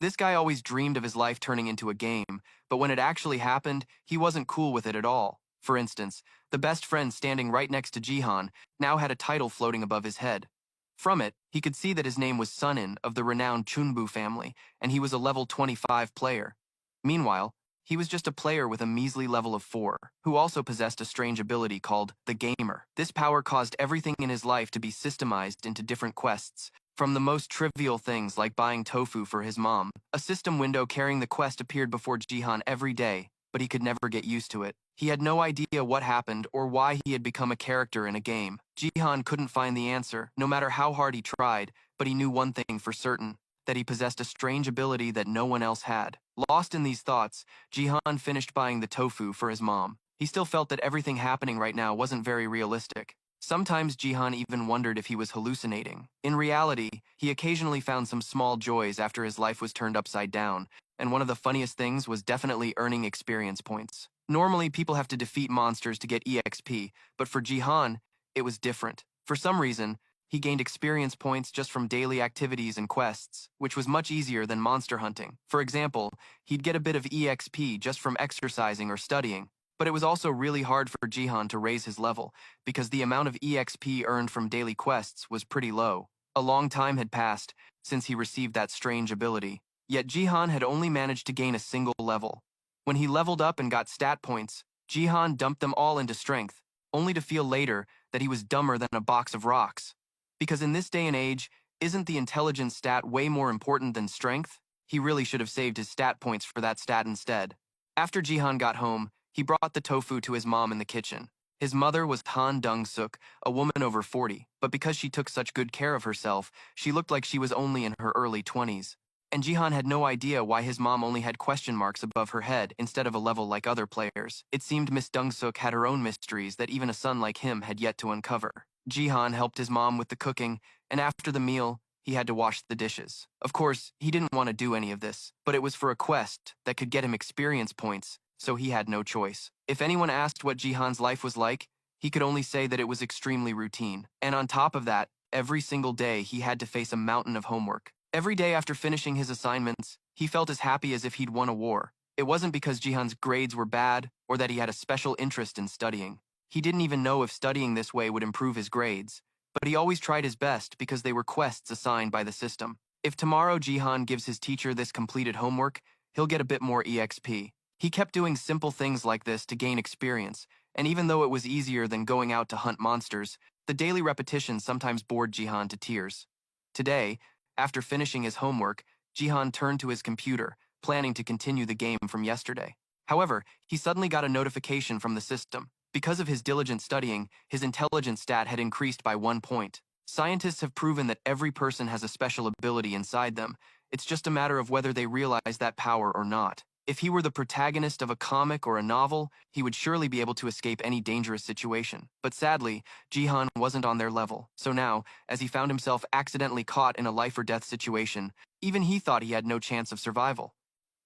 This guy always dreamed of his life turning into a game, but when it actually happened, he wasn't cool with it at all. For instance, the best friend standing right next to Jihan now had a title floating above his head. From it, he could see that his name was Sunin of the renowned Chunbu family, and he was a level 25 player. Meanwhile, he was just a player with a measly level of 4, who also possessed a strange ability called the Gamer. This power caused everything in his life to be systemized into different quests, from the most trivial things like buying tofu for his mom. A system window carrying the quest appeared before Jihan every day, but he could never get used to it. He had no idea what happened or why he had become a character in a game. Jihan couldn't find the answer, no matter how hard he tried, but he knew one thing for certain, that he possessed a strange ability that no one else had. Lost in these thoughts, Jihan finished buying the tofu for his mom. He still felt that everything happening right now wasn't very realistic. Sometimes Jihan even wondered if he was hallucinating. In reality, he occasionally found some small joys after his life was turned upside down, and one of the funniest things was definitely earning experience points. Normally, people have to defeat monsters to get EXP, but for Jihan, it was different. For some reason, he gained experience points just from daily activities and quests, which was much easier than monster hunting. For example, he'd get a bit of EXP just from exercising or studying, but it was also really hard for Jihan to raise his level, because the amount of EXP earned from daily quests was pretty low. A long time had passed since he received that strange ability, yet Jihan had only managed to gain a single level. When he leveled up and got stat points, Jihan dumped them all into strength, only to feel later that he was dumber than a box of rocks. Because in this day and age, isn't the intelligence stat way more important than strength? He really should have saved his stat points for that stat instead. After Jihan got home, he brought the tofu to his mom in the kitchen. His mother was Han Dong-suk, a woman over 40, but because she took such good care of herself, she looked like she was only in her early 20s. And Jihan had no idea why his mom only had question marks above her head instead of a level like other players. It seemed Miss Dong-suk had her own mysteries that even a son like him had yet to uncover. Jihan helped his mom with the cooking, and after the meal, he had to wash the dishes. Of course, he didn't want to do any of this, but it was for a quest that could get him experience points, so he had no choice. If anyone asked what Jihan's life was like, he could only say that it was extremely routine. And on top of that, every single day he had to face a mountain of homework. Every day after finishing his assignments, he felt as happy as if he'd won a war. It wasn't because Jihan's grades were bad or that he had a special interest in studying. He didn't even know if studying this way would improve his grades, but he always tried his best because they were quests assigned by the system. If tomorrow Jihan gives his teacher this completed homework, he'll get a bit more EXP. He kept doing simple things like this to gain experience, and even though it was easier than going out to hunt monsters, the daily repetition sometimes bored Jihan to tears. Today, after finishing his homework, Jihan turned to his computer, planning to continue the game from yesterday. However, he suddenly got a notification from the system. Because of his diligent studying, his intelligence stat had increased by 1 point. Scientists have proven that every person has a special ability inside them. It's just a matter of whether they realize that power or not. If he were the protagonist of a comic or a novel, he would surely be able to escape any dangerous situation. But sadly, Jihan wasn't on their level. So now, as he found himself accidentally caught in a life-or-death situation, even he thought he had no chance of survival.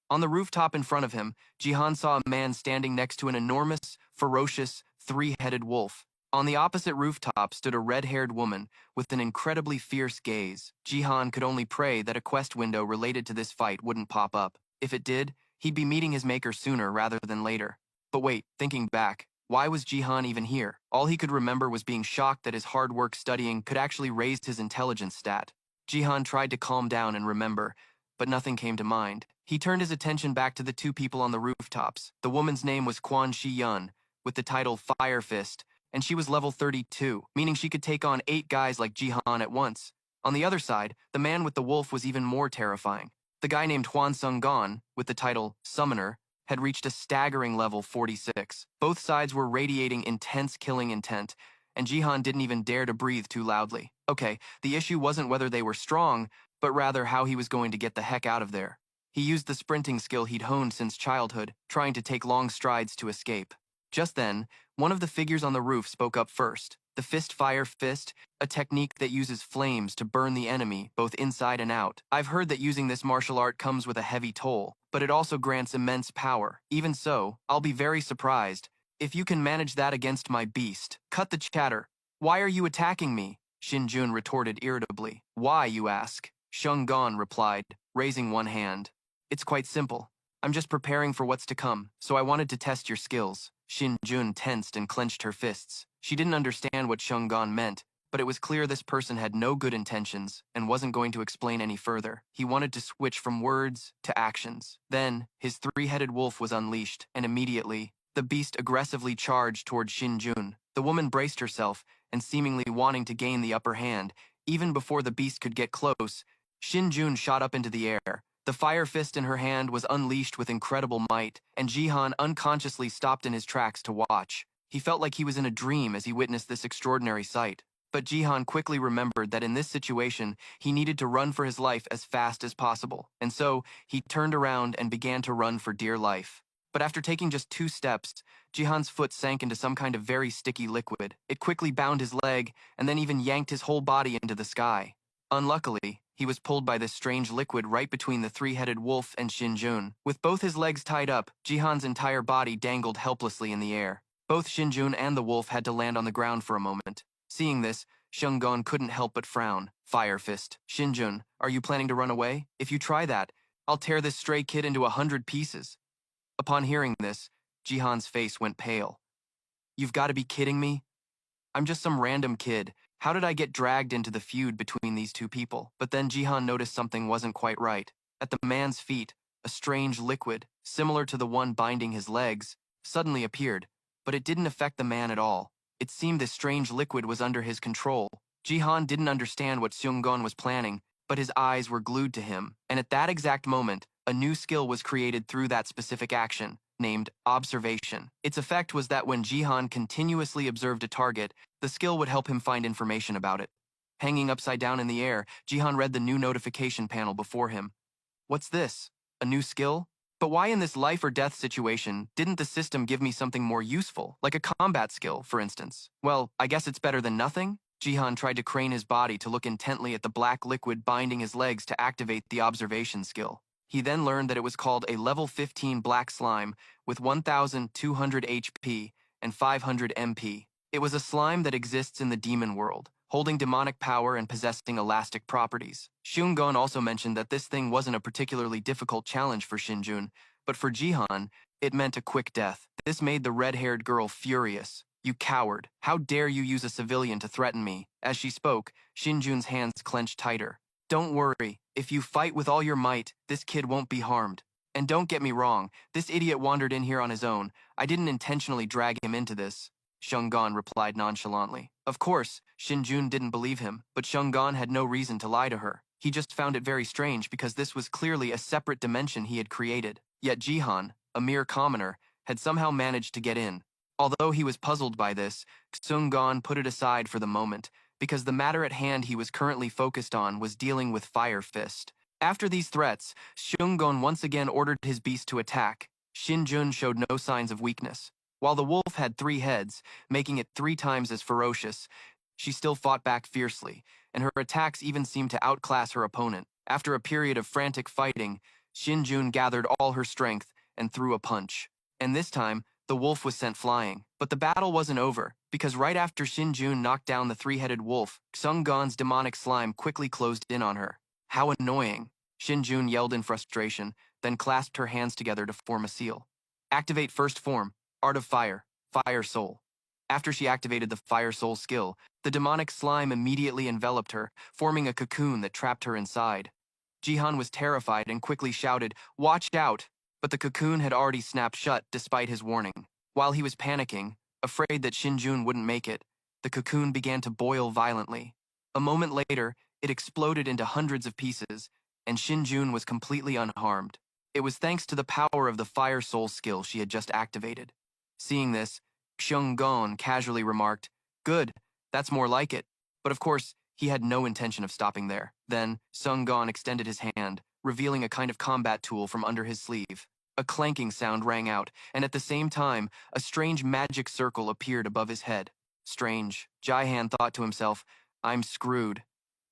On the rooftop in front of him, Jihan saw a man standing next to an enormous, ferocious, three-headed wolf. On the opposite rooftop stood a red-haired woman with an incredibly fierce gaze. Jihan could only pray that a quest window related to this fight wouldn't pop up. If it did, he'd be meeting his maker sooner rather than later. But wait, thinking back, why was Jihan even here? All he could remember was being shocked that his hard work studying could actually raise his intelligence stat. Jihan tried to calm down and remember, but nothing came to mind. He turned his attention back to the two people on the rooftops. The woman's name was Quan Shi-yun, with the title Fire Fist, and she was level 32, meaning she could take on 8 guys like Jihan at once. On the other side, the man with the wolf was even more terrifying. The guy named Hwan Sung-gon, with the title Summoner, had reached a staggering level 46. Both sides were radiating intense killing intent, and Jihan didn't even dare to breathe too loudly. Okay, the issue wasn't whether they were strong, but rather how he was going to get the heck out of there. He used the sprinting skill he'd honed since childhood, trying to take long strides to escape. Just then, one of the figures on the roof spoke up first. The Fire Fist, a technique that uses flames to burn the enemy, both inside and out. I've heard that using this martial art comes with a heavy toll, but it also grants immense power. Even so, I'll be very surprised if you can manage that against my beast. Cut the chatter. Why are you attacking me? Shin Jun retorted irritably. Why, you ask? Shung Gon replied. raising one hand. It's quite simple. I'm just preparing for what's to come, so I wanted to test your skills. Shin Jun tensed and clenched her fists. She didn't understand what Shungon meant, but it was clear this person had no good intentions and wasn't going to explain any further. He wanted to switch from words to actions. Then, his three-headed wolf was unleashed, and immediately, the beast aggressively charged toward Shin Jun. The woman braced herself, and seemingly wanting to gain the upper hand, even before the beast could get close, Shin Jun shot up into the air. The fire fist in her hand was unleashed with incredible might, and Jihan unconsciously stopped in his tracks to watch. He felt like he was in a dream as he witnessed this extraordinary sight. But Jihan quickly remembered that in this situation, he needed to run for his life as fast as possible, and so he turned around and began to run for dear life. But after taking just 2 steps, Jihan's foot sank into some kind of very sticky liquid. It quickly bound his leg, and then even yanked his whole body into the sky. Unluckily, he was pulled by this strange liquid right between the three-headed wolf and Shin Jun. With both his legs tied up, Jihan's entire body dangled helplessly in the air. Both Shin Jun and the wolf had to land on the ground for a moment. Seeing this, Shungon couldn't help but frown. Fire fist. Shin Jun, are you planning to run away? If you try that, I'll tear this stray kid into 100 pieces. Upon hearing this, Jihan's face went pale. You've got to be kidding me? I'm just some random kid. How did I get dragged into the feud between these two people? But then Jihan noticed something wasn't quite right. At the man's feet, a strange liquid, similar to the one binding his legs, suddenly appeared, but it didn't affect the man at all. It seemed this strange liquid was under his control. Jihan didn't understand what Seunggon was planning, but his eyes were glued to him, and at that exact moment, a new skill was created through that specific action, named observation. Its effect was that when Jihan continuously observed a target, the skill would help him find information about it. Hanging upside down in the air, Jihan read the new notification panel before him. What's this? A new skill? But why in this life or death situation didn't the system give me something more useful, like a combat skill, for instance? Well, I guess it's better than nothing? Jihan tried to crane his body to look intently at the black liquid binding his legs to activate the observation skill. He then learned that it was called a level 15 black slime with 1,200 HP and 500 MP. It was a slime that exists in the demon world, holding demonic power and possessing elastic properties. Shungon also mentioned that this thing wasn't a particularly difficult challenge for Shinjun, but for Jihan, it meant a quick death. This made the red-haired girl furious. You coward! How dare you use a civilian to threaten me? As she spoke, Shinjun's hands clenched tighter. Don't worry, if you fight with all your might, this kid won't be harmed. And don't get me wrong, this idiot wandered in here on his own. I didn't intentionally drag him into this. Shungon replied nonchalantly. Of course, Shinjun didn't believe him, but Shungon had no reason to lie to her. He just found it very strange because this was clearly a separate dimension he had created. Yet Jihan, a mere commoner, had somehow managed to get in. Although he was puzzled by this, Xunggon put it aside for the moment, because the matter at hand he was currently focused on was dealing with Fire Fist. After these threats, Shungon once again ordered his beast to attack. Shinjun showed no signs of weakness. While the wolf had 3 heads, making it 3 times as ferocious, she still fought back fiercely, and her attacks even seemed to outclass her opponent. After a period of frantic fighting, Shinjun gathered all her strength and threw a punch. And this time, the wolf was sent flying. But the battle wasn't over, because right after Shinjun knocked down the 3-headed wolf, Xunggon's demonic slime quickly closed in on her. How annoying! Shinjun yelled in frustration, then clasped her hands together to form a seal. Activate first form. Art of Fire, Fire Soul. After she activated the Fire Soul skill, the demonic slime immediately enveloped her, forming a cocoon that trapped her inside. Jihan was terrified and quickly shouted, "Watch out!" But the cocoon had already snapped shut despite his warning. While he was panicking, afraid that Shinjun wouldn't make it, the cocoon began to boil violently. A moment later, it exploded into hundreds of pieces, and Shinjun was completely unharmed. It was thanks to the power of the Fire Soul skill she had just activated. Seeing this, Xunggon casually remarked, "Good, that's more like it." But of course, he had no intention of stopping there. Then, Xunggon extended his hand, revealing a kind of combat tool from under his sleeve. A clanking sound rang out, and at the same time, a strange magic circle appeared above his head. Strange, Jihan thought to himself, I'm screwed.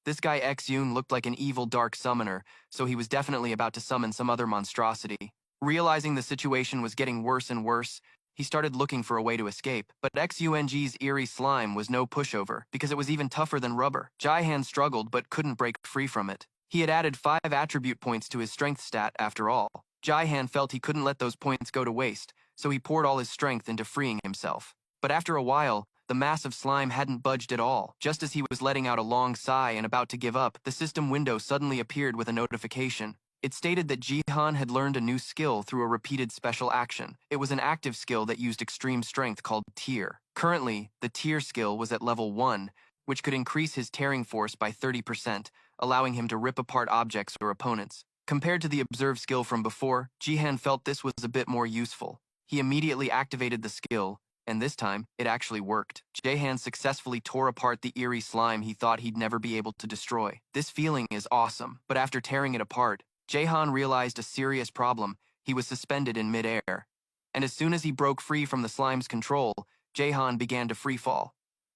This guy Xyun looked like an evil dark summoner, so he was definitely about to summon some other monstrosity. Realizing the situation was getting worse and worse, he started looking for a way to escape, but Xung's eerie slime was no pushover, because it was even tougher than rubber. Jihan struggled but couldn't break free from it. He had added 5 attribute points to his strength stat after all. Jihan felt he couldn't let those points go to waste, so he poured all his strength into freeing himself. But after a while, the mass of slime hadn't budged at all. Just as he was letting out a long sigh and about to give up, the system window suddenly appeared with a notification. It stated that Jihan had learned a new skill through a repeated special action. It was an active skill that used extreme strength called Tear. Currently, the Tear skill was at level 1, which could increase his tearing force by 30%, allowing him to rip apart objects or opponents. Compared to the Observe skill from before, Jihan felt this was a bit more useful. He immediately activated the skill, and this time, it actually worked. Jihan successfully tore apart the eerie slime he thought he'd never be able to destroy. This feeling is awesome, but after tearing it apart, Jihan realized a serious problem. He was suspended in midair. And as soon as he broke free from the slime's control, Jihan began to freefall.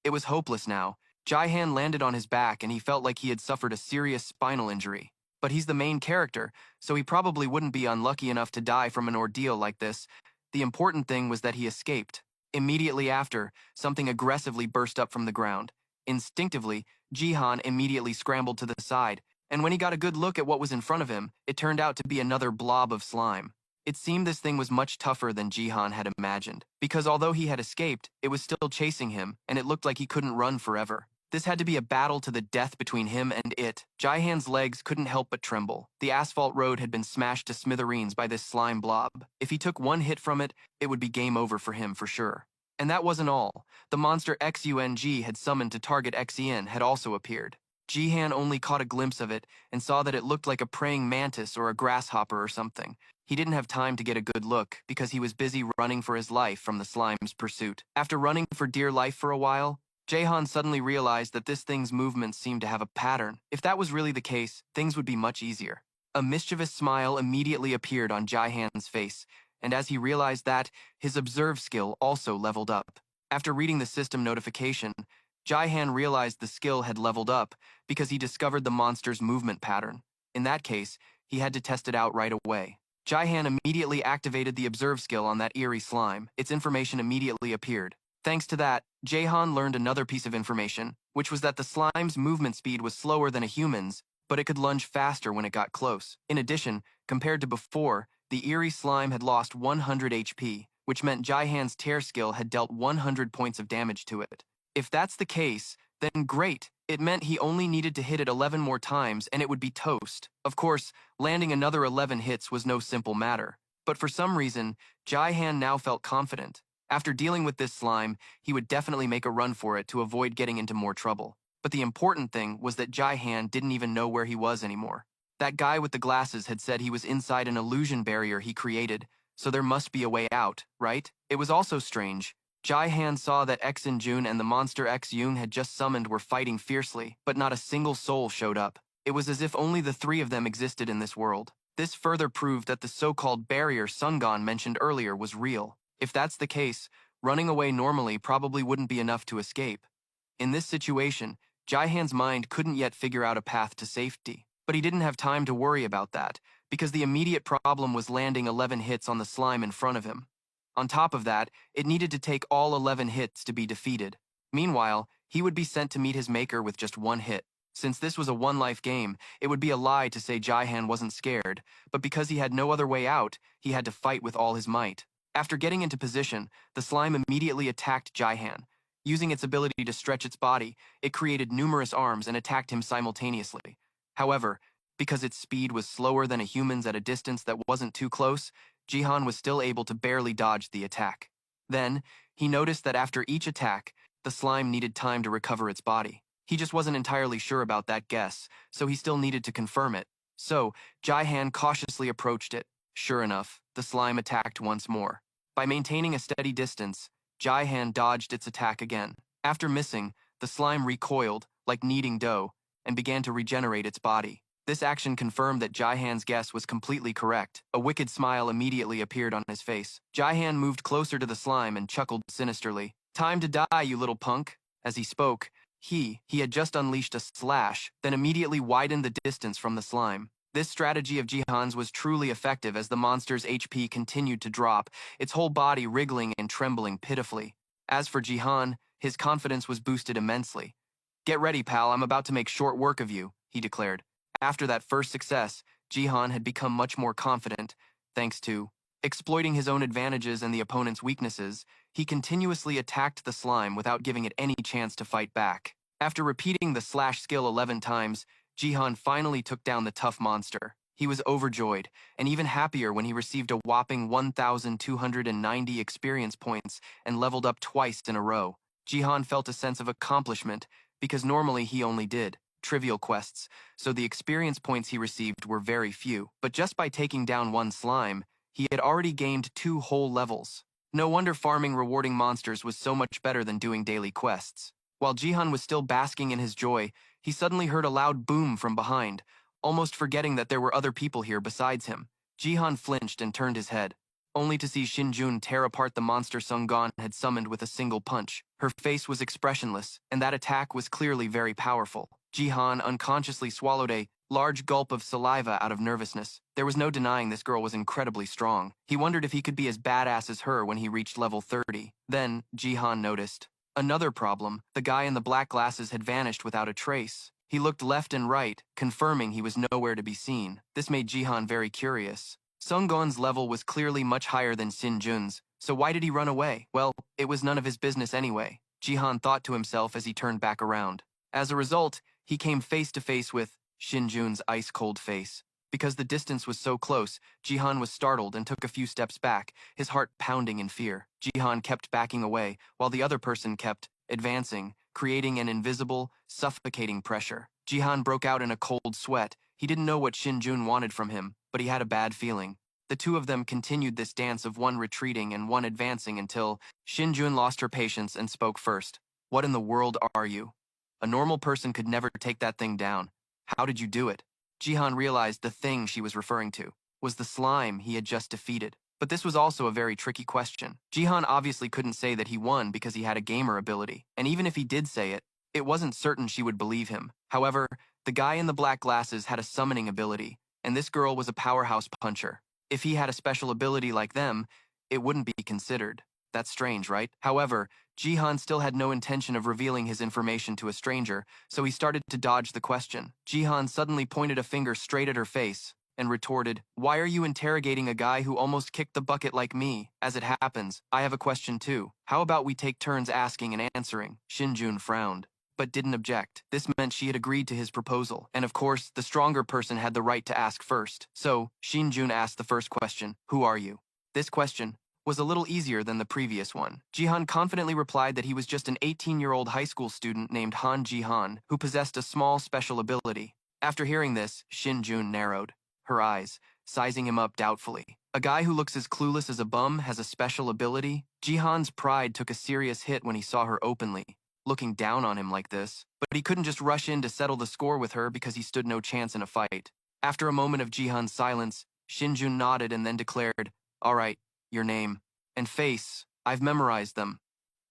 It was hopeless now. Jihan landed on his back and he felt like he had suffered a serious spinal injury. But he's the main character, so he probably wouldn't be unlucky enough to die from an ordeal like this. The important thing was that he escaped. Immediately after, something aggressively burst up from the ground. Instinctively, Jihan immediately scrambled to the side, and when he got a good look at what was in front of him, it turned out to be another blob of slime. It seemed this thing was much tougher than Jihan had imagined, because although he had escaped, it was still chasing him, and it looked like he couldn't run forever. This had to be a battle to the death between him and it. Jihan's legs couldn't help but tremble. The asphalt road had been smashed to smithereens by this slime blob. If he took one hit from it, it would be game over for him for sure. And that wasn't all. The monster Xung had summoned to target Xen had also appeared. Jihan only caught a glimpse of it and saw that it looked like a praying mantis or a grasshopper or something. He didn't have time to get a good look because he was busy running for his life from the slime's pursuit. After running for dear life for a while, Jihan suddenly realized that this thing's movements seemed to have a pattern. If that was really the case, things would be much easier. A mischievous smile immediately appeared on Jihan's face, and as he realized that, his Observe skill also leveled up. After reading the system notification, Jihan realized the skill had leveled up because he discovered the monster's movement pattern. In that case, he had to test it out right away. Jihan immediately activated the Observe skill on that eerie slime. Its information immediately appeared. Thanks to that, Jihan learned another piece of information, which was that the slime's movement speed was slower than a human's, but it could lunge faster when it got close. In addition, compared to before, the eerie slime had lost 100 HP, which meant Jihan's tear skill had dealt 100 points of damage to it. If that's the case, then great. It meant he only needed to hit it 11 more times and it would be toast. Of course, landing another 11 hits was no simple matter. But for some reason, Jihan now felt confident. After dealing with this slime, he would definitely make a run for it to avoid getting into more trouble. But the important thing was that Jihan didn't even know where he was anymore. That guy with the glasses had said he was inside an illusion barrier he created, so there must be a way out, right? It was also strange. Jihan saw that Xinjun and the monster Xung had just summoned were fighting fiercely, but not a single soul showed up. It was as if only the three of them existed in this world. This further proved that the so-called barrier Sungon mentioned earlier was real. If that's the case, running away normally probably wouldn't be enough to escape. In this situation, Jihan's mind couldn't yet figure out a path to safety. But he didn't have time to worry about that, because the immediate problem was landing 11 hits on the slime in front of him. On top of that, it needed to take all 11 hits to be defeated. Meanwhile, he would be sent to meet his maker with just one hit. Since this was a one-life game, it would be a lie to say Jihan wasn't scared, but because he had no other way out, he had to fight with all his might. After getting into position, the slime immediately attacked Jihan. Using its ability to stretch its body, it created numerous arms and attacked him simultaneously. However, because its speed was slower than a human's at a distance that wasn't too close, Jihan was still able to barely dodge the attack. Then, he noticed that after each attack, the slime needed time to recover its body. He just wasn't entirely sure about that guess, so he still needed to confirm it. So, Jihan cautiously approached it. Sure enough, the slime attacked once more. By maintaining a steady distance, Jihan dodged its attack again. After missing, the slime recoiled, like kneading dough, and began to regenerate its body. This action confirmed that Jihan's guess was completely correct. A wicked smile immediately appeared on his face. Jihan moved closer to the slime and chuckled sinisterly. "Time to die, you little punk." As he spoke, he had just unleashed a slash, then immediately widened the distance from the slime. This strategy of Jihan's was truly effective as the monster's HP continued to drop, its whole body wriggling and trembling pitifully. As for Jihan, his confidence was boosted immensely. "Get ready, pal, I'm about to make short work of you," he declared. After that first success, Jihan had become much more confident, thanks to exploiting his own advantages and the opponent's weaknesses. He continuously attacked the slime without giving it any chance to fight back. After repeating the slash skill 11 times, Jihan finally took down the tough monster. He was overjoyed, and even happier when he received a whopping 1,290 experience points and leveled up twice in a row. Jihan felt a sense of accomplishment, because normally he only did trivial quests, so the experience points he received were very few. But just by taking down one slime, he had already gained 2 whole levels. No wonder farming rewarding monsters was so much better than doing daily quests. While Jihan was still basking in his joy, he suddenly heard a loud boom from behind. Almost forgetting that there were other people here besides him, Jihan flinched and turned his head, only to see Shinjun tear apart the monster Sunggon had summoned with a single punch. Her face was expressionless, and that attack was clearly very powerful. Jihan unconsciously swallowed a large gulp of saliva out of nervousness. There was no denying this girl was incredibly strong. He wondered if he could be as badass as her when he reached level 30. Then, Jihan noticed another problem. The guy in the black glasses had vanished without a trace. He looked left and right, confirming he was nowhere to be seen. This made Jihan very curious. Sunggon's level was clearly much higher than Shinjun's, so why did he run away? Well, it was none of his business anyway, Jihan thought to himself as he turned back around. As a result, he came face to face with Shinjun's ice-cold face. Because the distance was so close, Jihan was startled and took a few steps back, his heart pounding in fear. Jihan kept backing away, while the other person kept advancing, creating an invisible, suffocating pressure. Jihan broke out in a cold sweat. He didn't know what Shinjun wanted from him, but he had a bad feeling. The two of them continued this dance of one retreating and one advancing until Shinjun lost her patience and spoke first. "What in the world are you? A normal person could never take that thing down. How did you do it?" Jihan realized the thing she was referring to was the slime he had just defeated. But this was also a very tricky question. Jihan obviously couldn't say that he won because he had a gamer ability, and even if he did say it, it wasn't certain she would believe him. However, the guy in the black glasses had a summoning ability, and this girl was a powerhouse puncher. If he had a special ability like them, it wouldn't be considered. That's strange, right? However, Jihan still had no intention of revealing his information to a stranger, so he started to dodge the question. Jihan suddenly pointed a finger straight at her face and retorted, "Why are you interrogating a guy who almost kicked the bucket like me? As it happens, I have a question too. How about we take turns asking and answering?" Shinjun frowned, but didn't object. This meant she had agreed to his proposal, and of course, the stronger person had the right to ask first. So, Shinjun asked the first question, "Who are you?" This question was a little easier than the previous one. Jihan confidently replied that he was just an 18-year-old high school student named Han Jihan who possessed a small special ability. After hearing this, Shinjun narrowed her eyes, sizing him up doubtfully. A guy who looks as clueless as a bum has a special ability? Jihan's pride took a serious hit when he saw her openly looking down on him like this, but he couldn't just rush in to settle the score with her because he stood no chance in a fight. After a moment of Jihan's silence, Shinjun nodded and then declared, "All right, your name and face, I've memorized them."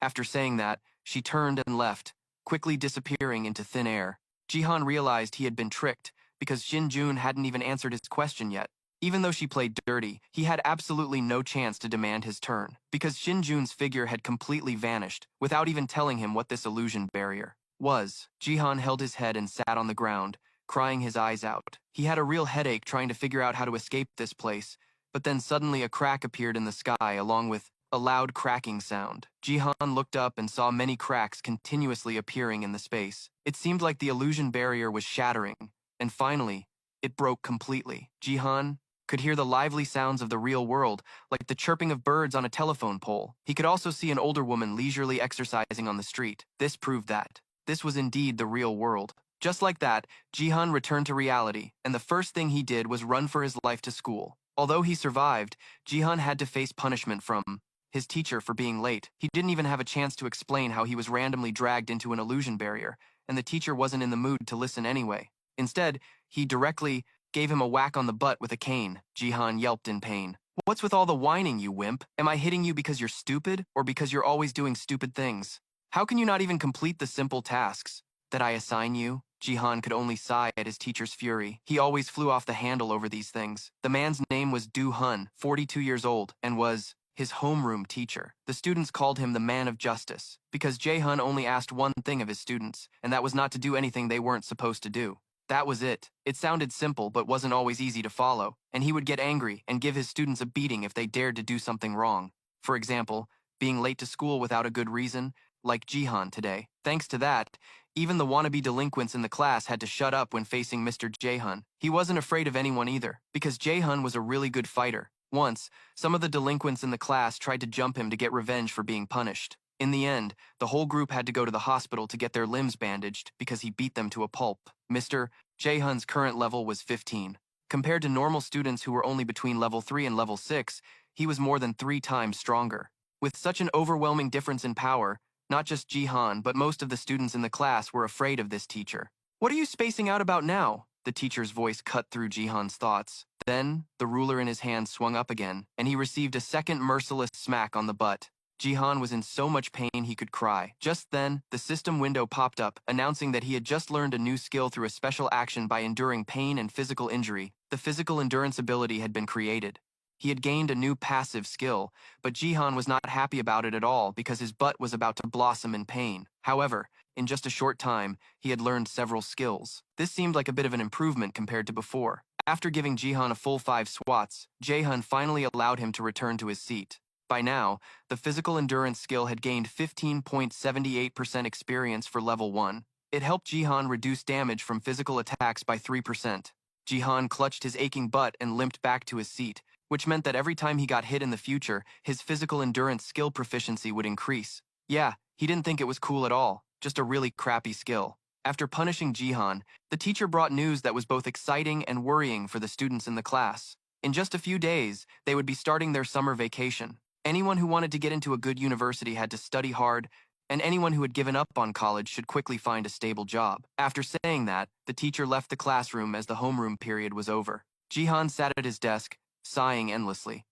After saying that, she turned and left, quickly disappearing into thin air. Jihan realized he had been tricked because Shinjun hadn't even answered his question yet. Even though she played dirty, he had absolutely no chance to demand his turn, because Shinjun's figure had completely vanished, without even telling him what this illusion barrier was. Jihan held his head and sat on the ground, crying his eyes out. He had a real headache trying to figure out how to escape this place, but then suddenly a crack appeared in the sky along with a loud cracking sound. Jihan looked up and saw many cracks continuously appearing in the space. It seemed like the illusion barrier was shattering, and finally, it broke completely. Jihan could hear the lively sounds of the real world, like the chirping of birds on a telephone pole. He could also see an older woman leisurely exercising on the street. This proved that this was indeed the real world. Just like that, Jihan returned to reality, and the first thing he did was run for his life to school. Although he survived, Jihan had to face punishment from his teacher for being late. He didn't even have a chance to explain how he was randomly dragged into an illusion barrier, and the teacher wasn't in the mood to listen anyway. Instead, he directly gave him a whack on the butt with a cane. Jihan yelped in pain. "What's with all the whining, you wimp? Am I hitting you because you're stupid, or because you're always doing stupid things? How can you not even complete the simple tasks that I assign you?" Jihan could only sigh at his teacher's fury. He always flew off the handle over these things. The man's name was Du Hun, 42 years old, and was his homeroom teacher. The students called him the man of justice, because Jae-hun only asked one thing of his students, and that was not to do anything they weren't supposed to do. That was it. It sounded simple but wasn't always easy to follow, and he would get angry and give his students a beating if they dared to do something wrong. For example, being late to school without a good reason, like Jihan today. Thanks to that, even the wannabe delinquents in the class had to shut up when facing Mr. Jaehyun. He wasn't afraid of anyone either, because Jaehyun was a really good fighter. Once, some of the delinquents in the class tried to jump him to get revenge for being punished. In the end, the whole group had to go to the hospital to get their limbs bandaged because he beat them to a pulp. Mr. Jaehyun's current level was 15. Compared to normal students who were only between level 3 and level 6, he was more than 3 times stronger. With such an overwhelming difference in power, not just Jihan but most of the students in the class were afraid of this teacher. "What are you spacing out about now?" The teacher's voice cut through Jihan's thoughts. Then, the ruler in his hand swung up again, and he received a second merciless smack on the butt. Jihan was in so much pain he could cry. Just then, the system window popped up, announcing that he had just learned a new skill through a special action by enduring pain and physical injury. The physical endurance ability had been created. He had gained a new passive skill, but Jihan was not happy about it at all because his butt was about to blossom in pain. However, in just a short time, he had learned several skills. This seemed like a bit of an improvement compared to before. After giving Jihan a full 5 swats, Jaehyun finally allowed him to return to his seat. By now, the physical endurance skill had gained 15.78% experience for level 1. It helped Jihan reduce damage from physical attacks by 3%. Jihan clutched his aching butt and limped back to his seat, which meant that every time he got hit in the future, his physical endurance skill proficiency would increase. Yeah, he didn't think it was cool at all, just a really crappy skill. After punishing Jihan, the teacher brought news that was both exciting and worrying for the students in the class. In just a few days, they would be starting their summer vacation. Anyone who wanted to get into a good university had to study hard, and anyone who had given up on college should quickly find a stable job. After saying that, the teacher left the classroom as the homeroom period was over. Jihan sat at his desk, sighing endlessly.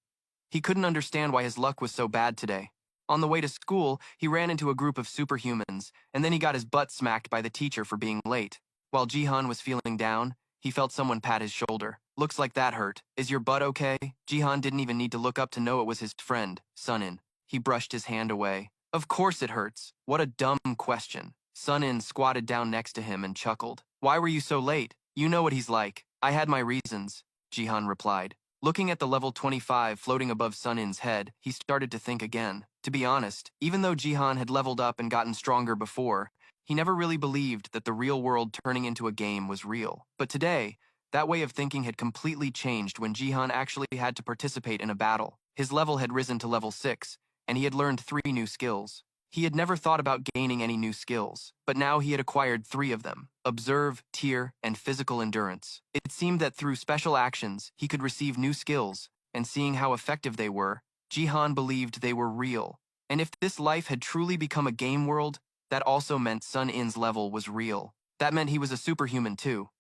He couldn't understand why his luck was so bad today. On the way to school, he ran into a group of superhumans, and then he got his butt smacked by the teacher for being late. While Jihan was feeling down, he felt someone pat his shoulder. "Looks like that hurt. Is your butt okay?" Jihan didn't even need to look up to know it was his friend, Sunin. He brushed his hand away. "Of course it hurts. What a dumb question." Sunin squatted down next to him and chuckled. "Why were you so late? You know what he's like." "I had my reasons," Jihan replied. Looking at the level 25 floating above Sunin's head, he started to think again. To be honest, even though Jihan had leveled up and gotten stronger before, he never really believed that the real world turning into a game was real. But today, that way of thinking had completely changed when Jihan actually had to participate in a battle. His level had risen to level 6, and he had learned 3 new skills. He had never thought about gaining any new skills, but now he had acquired 3 of them: observe, tear, and physical endurance. It seemed that through special actions, he could receive new skills, and seeing how effective they were, Jihan believed they were real. And if this life had truly become a game world, that also meant Sun In's level was real. That meant he was a superhuman too.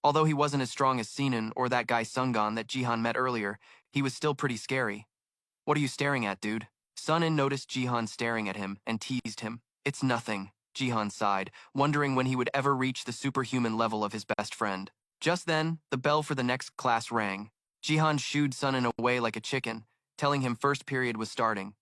Although he wasn't as strong as Sinan or that guy Sungan that Jihan met earlier, he was still pretty scary. "What are you staring at, dude?" Sunin noticed Jihan staring at him and teased him. "It's nothing," Jihan sighed, wondering when he would ever reach the superhuman level of his best friend. Just then, the bell for the next class rang. Jihan shooed Sunin away like a chicken, telling him first period was starting.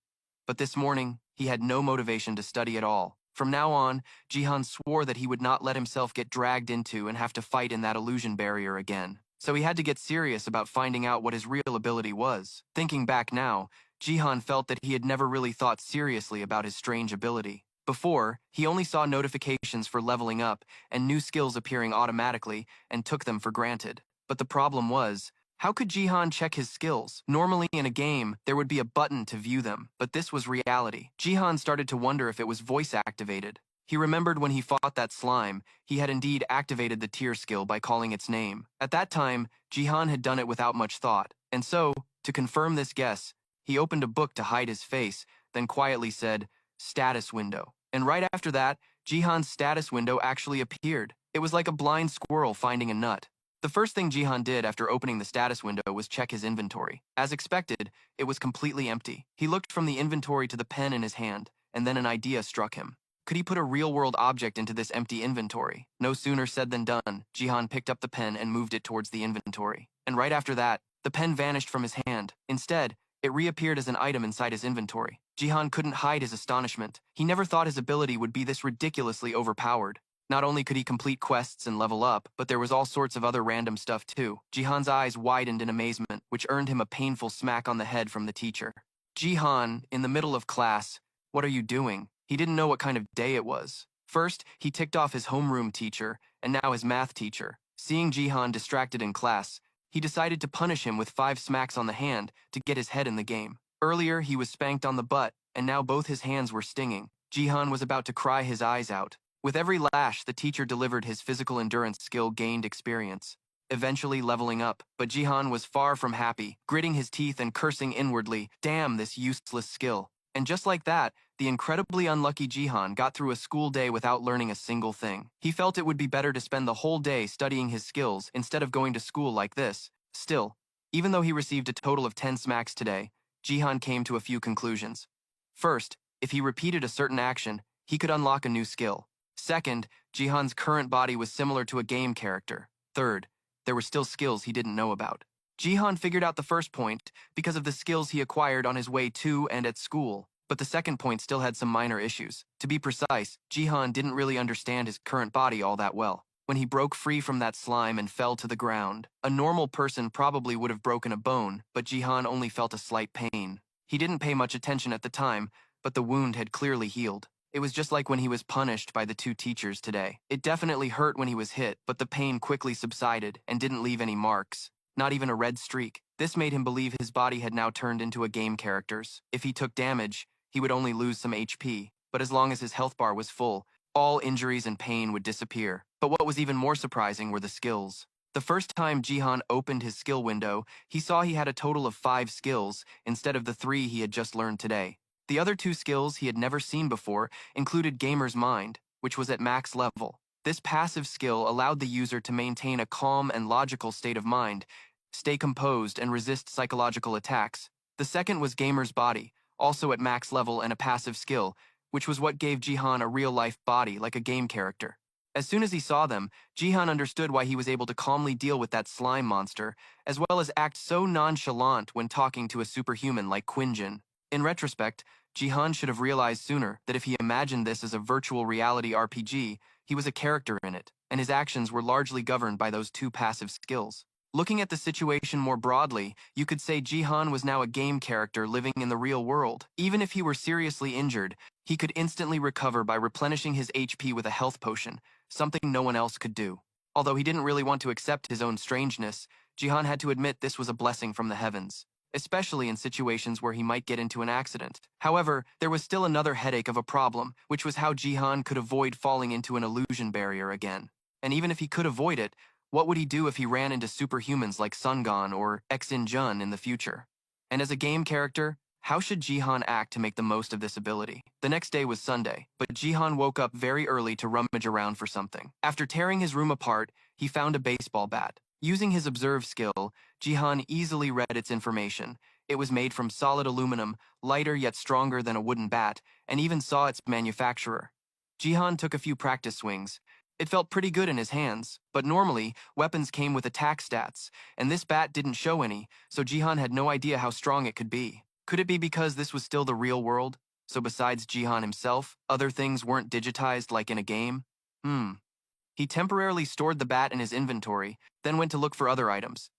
But this morning, he had no motivation to study at all. From now on, Jihan swore that he would not let himself get dragged into and have to fight in that illusion barrier again. So he had to get serious about finding out what his real ability was. Thinking back now, Jihan felt that he had never really thought seriously about his strange ability. Before, he only saw notifications for leveling up and new skills appearing automatically and took them for granted. But the problem was, how could Jihan check his skills? Normally in a game, there would be a button to view them, but this was reality. Jihan started to wonder if it was voice activated. He remembered when he fought that slime, he had indeed activated the tear skill by calling its name. At that time, Jihan had done it without much thought, and so, to confirm this guess, he opened a book to hide his face, then quietly said, "Status window." And right after that, Jihan's status window actually appeared. It was like a blind squirrel finding a nut. The first thing Jihan did after opening the status window was check his inventory. As expected, it was completely empty. He looked from the inventory to the pen in his hand, and then an idea struck him. Could he put a real-world object into this empty inventory? No sooner said than done, Jihan picked up the pen and moved it towards the inventory. And right after that, the pen vanished from his hand. Instead, it reappeared as an item inside his inventory. Jihan couldn't hide his astonishment. He never thought his ability would be this ridiculously overpowered. Not only could he complete quests and level up, but there was all sorts of other random stuff too. Jihan's eyes widened in amazement, which earned him a painful smack on the head from the teacher. Jihan, in the middle of class, what are you doing? He didn't know what kind of day it was. First, he ticked off his homeroom teacher, and now his math teacher. Seeing Jihan distracted in class, he decided to punish him with 5 smacks on the hand to get his head in the game. Earlier, he was spanked on the butt, and now both his hands were stinging. Jihan was about to cry his eyes out. With every lash, the teacher delivered his physical endurance skill gained experience, eventually leveling up. But Jihan was far from happy, gritting his teeth and cursing inwardly, "Damn this useless skill." And just like that, the incredibly unlucky Jihan got through a school day without learning a single thing. He felt it would be better to spend the whole day studying his skills instead of going to school like this. Still, even though he received a total of 10 smacks today, Jihan came to a few conclusions. First, if he repeated a certain action, he could unlock a new skill. Second, Jihan's current body was similar to a game character. Third, there were still skills he didn't know about. Jihan figured out the first point because of the skills he acquired on his way to and at school. But the second point still had some minor issues. To be precise, Jihan didn't really understand his current body all that well. When he broke free from that slime and fell to the ground, a normal person probably would have broken a bone, but Jihan only felt a slight pain. He didn't pay much attention at the time, but the wound had clearly healed. It was just like when he was punished by the 2 teachers today. It definitely hurt when he was hit, but the pain quickly subsided and didn't leave any marks, not even a red streak. This made him believe his body had now turned into a game character's. If he took damage, he would only lose some HP, but as long as his health bar was full, all injuries and pain would disappear. But what was even more surprising were the skills. The first time Jihan opened his skill window, he saw he had a total of 5 skills instead of the 3 he had just learned today. The other 2 skills he had never seen before included Gamer's Mind, which was at max level. This passive skill allowed the user to maintain a calm and logical state of mind, stay composed, and resist psychological attacks. The second was Gamer's Body, also at max level and a passive skill, which was what gave Jihan a real-life body like a game character. As soon as he saw them, Jihan understood why he was able to calmly deal with that slime monster, as well as act so nonchalant when talking to a superhuman like Quinjin. In retrospect, Jihan should have realized sooner that if he imagined this as a virtual reality RPG, he was a character in it, and his actions were largely governed by those 2 passive skills. Looking at the situation more broadly, you could say Jihan was now a game character living in the real world. Even if he were seriously injured, he could instantly recover by replenishing his HP with a health potion, something no one else could do. Although he didn't really want to accept his own strangeness, Jihan had to admit this was a blessing from the heavens, especially in situations where he might get into an accident. However, there was still another headache of a problem, which was how Jihan could avoid falling into an illusion barrier again. And even if he could avoid it, what would he do if he ran into superhumans like Sungon or Exin-jun in the future? And as a game character, how should Jihan act to make the most of this ability? The next day was Sunday, but Jihan woke up very early to rummage around for something. After tearing his room apart, he found a baseball bat. Using his observe skill, Jihan easily read its information. It was made from solid aluminum, lighter yet stronger than a wooden bat, and even saw its manufacturer. Jihan took a few practice swings. It felt pretty good in his hands, but normally, weapons came with attack stats, and this bat didn't show any, so Jihan had no idea how strong it could be. Could it be because this was still the real world? So besides Jihan himself, other things weren't digitized like in a game? He temporarily stored the bat in his inventory, then went to look for other items.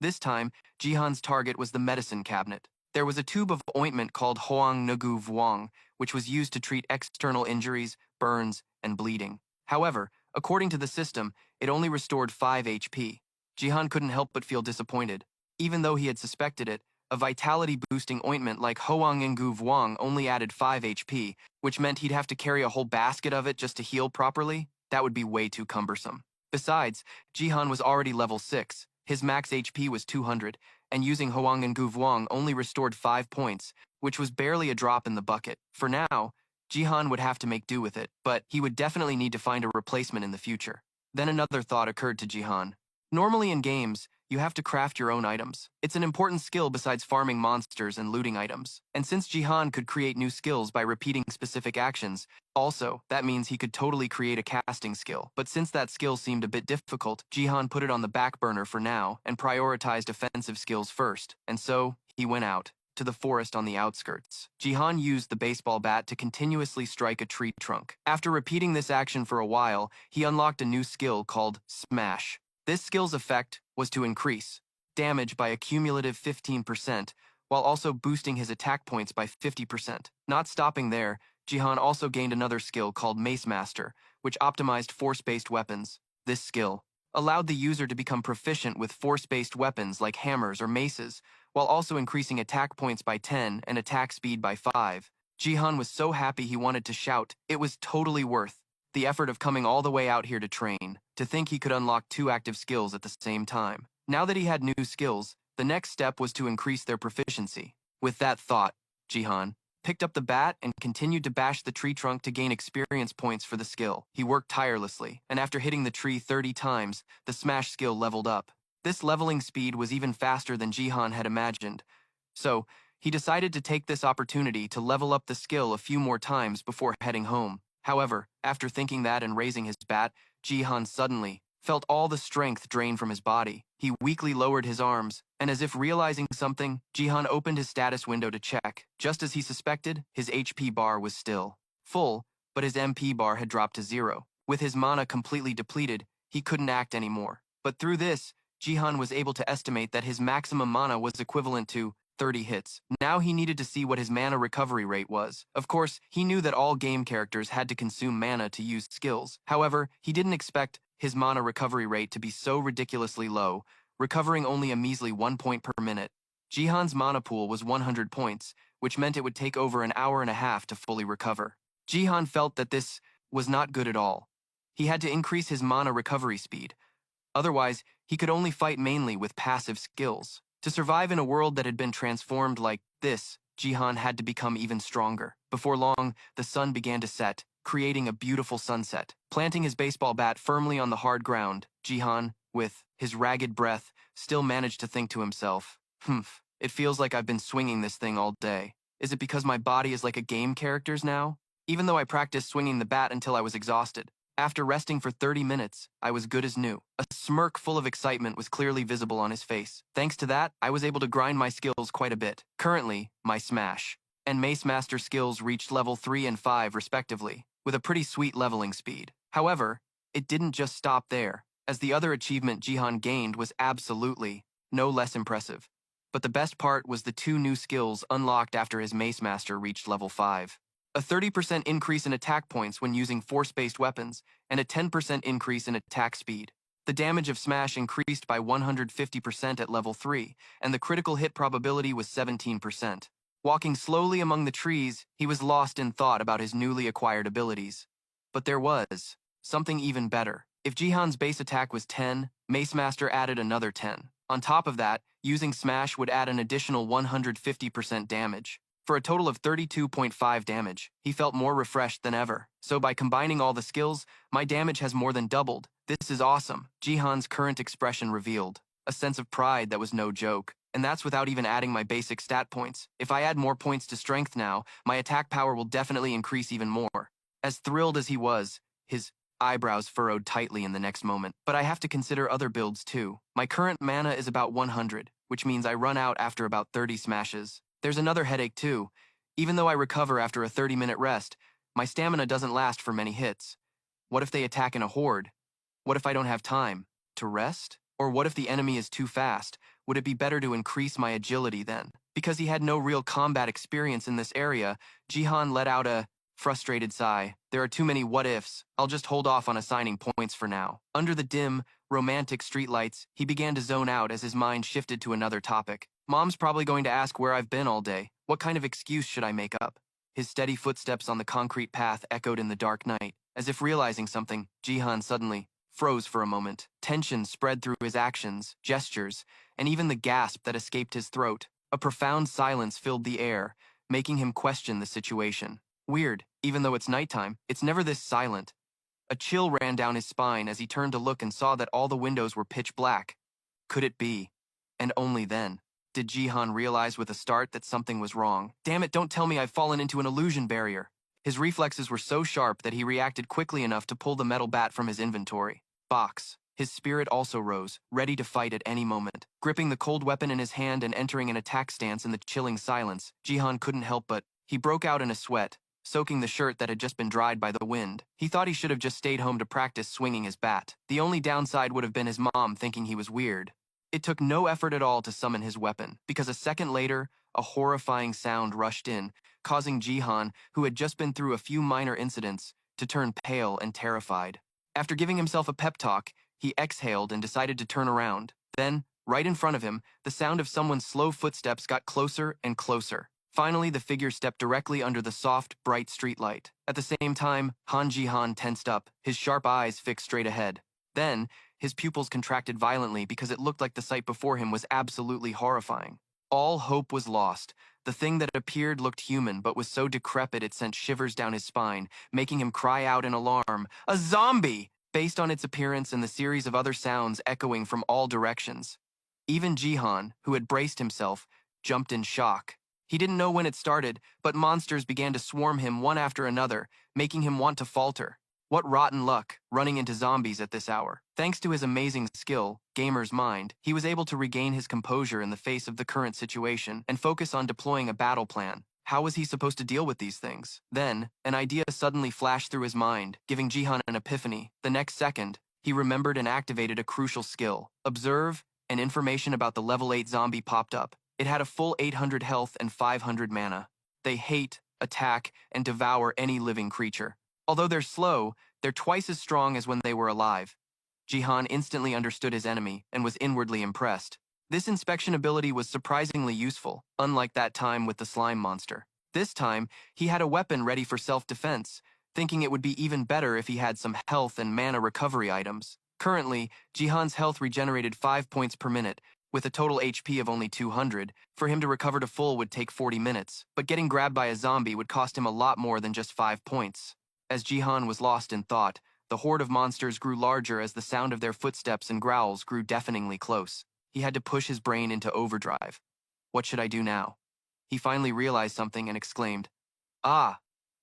This time, Jihan's target was the medicine cabinet. There was a tube of ointment called Hoang Nugu Vuong, which was used to treat external injuries, burns, and bleeding. However, according to the system, it only restored 5 HP. Jihan couldn't help but feel disappointed. Even though he had suspected it, a vitality-boosting ointment like Hoang Ngu Vuong only added 5 HP, which meant he'd have to carry a whole basket of it just to heal properly. That would be way too cumbersome. Besides, Jihan was already level 6. His max HP was 200, and using Hoang Ngu Vuong only restored 5 points, which was barely a drop in the bucket. For now, Jihan would have to make do with it, but he would definitely need to find a replacement in the future. Then another thought occurred to Jihan. Normally in games, you have to craft your own items. It's an important skill besides farming monsters and looting items. And since Jihan could create new skills by repeating specific actions, also, that means he could totally create a casting skill. But since that skill seemed a bit difficult, Jihan put it on the back burner for now and prioritized offensive skills first. And so, he went out. to the forest on the outskirts. Jihan used the baseball bat to continuously strike a tree trunk. After repeating this action for a while, he unlocked a new skill called Smash. This skill's effect was to increase damage by a cumulative 15%, while also boosting his attack points by 50%. Not stopping there, Jihan also gained another skill called Mace Master, which optimized force-based weapons. This skill allowed the user to become proficient with force-based weapons like hammers or maces, while also increasing attack points by 10 and attack speed by 5. Jihan was so happy he wanted to shout. It was totally worth the effort of coming all the way out here to train, to think he could unlock 2 active skills at the same time. Now that he had new skills, the next step was to increase their proficiency. With that thought, Jihan picked up the bat and continued to bash the tree trunk to gain experience points for the skill. He worked tirelessly, and after hitting the tree 30 times, the smash skill leveled up. This leveling speed was even faster than Jihan had imagined, so he decided to take this opportunity to level up the skill a few more times before heading home. However, after thinking that and raising his bat, Jihan suddenly felt all the strength drain from his body. He weakly lowered his arms, and as if realizing something, Jihan opened his status window to check. Just as he suspected, his HP bar was still full, but his MP bar had dropped to 0. With his mana completely depleted, he couldn't act anymore. But through this, Jihan was able to estimate that his maximum mana was equivalent to 30 hits. Now he needed to see what his mana recovery rate was. Of course, he knew that all game characters had to consume mana to use skills. However, he didn't expect his mana recovery rate to be so ridiculously low, recovering only a measly 1 point per minute. Jihan's mana pool was 100 points, which meant it would take over an hour and a half to fully recover. Jihan felt that this was not good at all. He had to increase his mana recovery speed. Otherwise, he could only fight mainly with passive skills. To survive in a world that had been transformed like this, Jihan had to become even stronger. Before long, the sun began to set, creating a beautiful sunset. Planting his baseball bat firmly on the hard ground, Jihan, with his ragged breath, still managed to think to himself, it feels like I've been swinging this thing all day. Is it because my body is like a game character's now? Even though I practiced swinging the bat until I was exhausted. After resting for 30 minutes, I was good as new. A smirk full of excitement was clearly visible on his face. Thanks to that, I was able to grind my skills quite a bit. Currently, my Smash and Mace Master skills reached level 3 and 5 respectively, with a pretty sweet leveling speed. However, it didn't just stop there, as the other achievement Jihan gained was absolutely no less impressive. But the best part was the 2 new skills unlocked after his Mace Master reached level 5. A 30% increase in attack points when using force-based weapons, and a 10% increase in attack speed. The damage of Smash increased by 150% at level 3, and the critical hit probability was 17%. Walking slowly among the trees, he was lost in thought about his newly acquired abilities. But there was something even better. If Jihan's base attack was 10, Mace Master added another 10. On top of that, using Smash would add an additional 150% damage. For a total of 32.5 damage, he felt more refreshed than ever. So by combining all the skills, my damage has more than doubled. This is awesome. Jihan's current expression revealed a sense of pride that was no joke. And that's without even adding my basic stat points. If I add more points to strength now, my attack power will definitely increase even more. As thrilled as he was, his eyebrows furrowed tightly in the next moment. But I have to consider other builds too. My current mana is about 100, which means I run out after about 30 smashes. There's another headache too. Even though I recover after a 30-minute rest, my stamina doesn't last for many hits. What if they attack in a horde? What if I don't have time to rest? Or what if the enemy is too fast? Would it be better to increase my agility then? Because he had no real combat experience in this area, Jihan let out a frustrated sigh. There are too many what-ifs. I'll just hold off on assigning points for now. Under the dim, romantic streetlights, he began to zone out as his mind shifted to another topic. Mom's probably going to ask where I've been all day. What kind of excuse should I make up? His steady footsteps on the concrete path echoed in the dark night. As if realizing something, Jihan suddenly froze for a moment. Tension spread through his actions, gestures, and even the gasp that escaped his throat. A profound silence filled the air, making him question the situation. Weird, even though it's nighttime, it's never this silent. A chill ran down his spine as he turned to look and saw that all the windows were pitch black. Could it be? And only then did Jihan realize with a start that something was wrong. Damn it, don't tell me I've fallen into an illusion barrier. His reflexes were so sharp that he reacted quickly enough to pull the metal bat from his inventory. Box. His spirit also rose, ready to fight at any moment. Gripping the cold weapon in his hand and entering an attack stance in the chilling silence, Jihan couldn't help but, he broke out in a sweat, soaking the shirt that had just been dried by the wind. He thought he should have just stayed home to practice swinging his bat. The only downside would have been his mom thinking he was weird. It took no effort at all to summon his weapon, because a second later, a horrifying sound rushed in, causing Jihan, who had just been through a few minor incidents, to turn pale and terrified. After giving himself a pep talk, he exhaled and decided to turn around. Then, right in front of him, the sound of someone's slow footsteps got closer and closer. Finally, the figure stepped directly under the soft, bright streetlight. At the same time, Han Jihan tensed up, his sharp eyes fixed straight ahead. Then, his pupils contracted violently because it looked like the sight before him was absolutely horrifying. All hope was lost. The thing that appeared looked human, but was so decrepit it sent shivers down his spine, making him cry out in alarm, "A zombie!" based on its appearance and the series of other sounds echoing from all directions. Even Jihan, who had braced himself, jumped in shock. He didn't know when it started, but monsters began to swarm him one after another, making him want to falter. What rotten luck, running into zombies at this hour. Thanks to his amazing skill, Gamer's Mind, he was able to regain his composure in the face of the current situation and focus on deploying a battle plan. How was he supposed to deal with these things? Then, an idea suddenly flashed through his mind, giving Jihan an epiphany. The next second, he remembered and activated a crucial skill. Observe, and information about the level 8 zombie popped up. It had a full 800 health and 500 mana. They hate, attack, and devour any living creature. Although they're slow, they're twice as strong as when they were alive. Jihan instantly understood his enemy and was inwardly impressed. This inspection ability was surprisingly useful, unlike that time with the slime monster. This time, he had a weapon ready for self-defense, thinking it would be even better if he had some health and mana recovery items. Currently, Jihan's health regenerated 5 points per minute, with a total HP of only 200. For him to recover to full would take 40 minutes, but getting grabbed by a zombie would cost him a lot more than just 5 points. As Jihan was lost in thought, the horde of monsters grew larger as the sound of their footsteps and growls grew deafeningly close. He had to push his brain into overdrive. What should I do now? He finally realized something and exclaimed, "Ah!"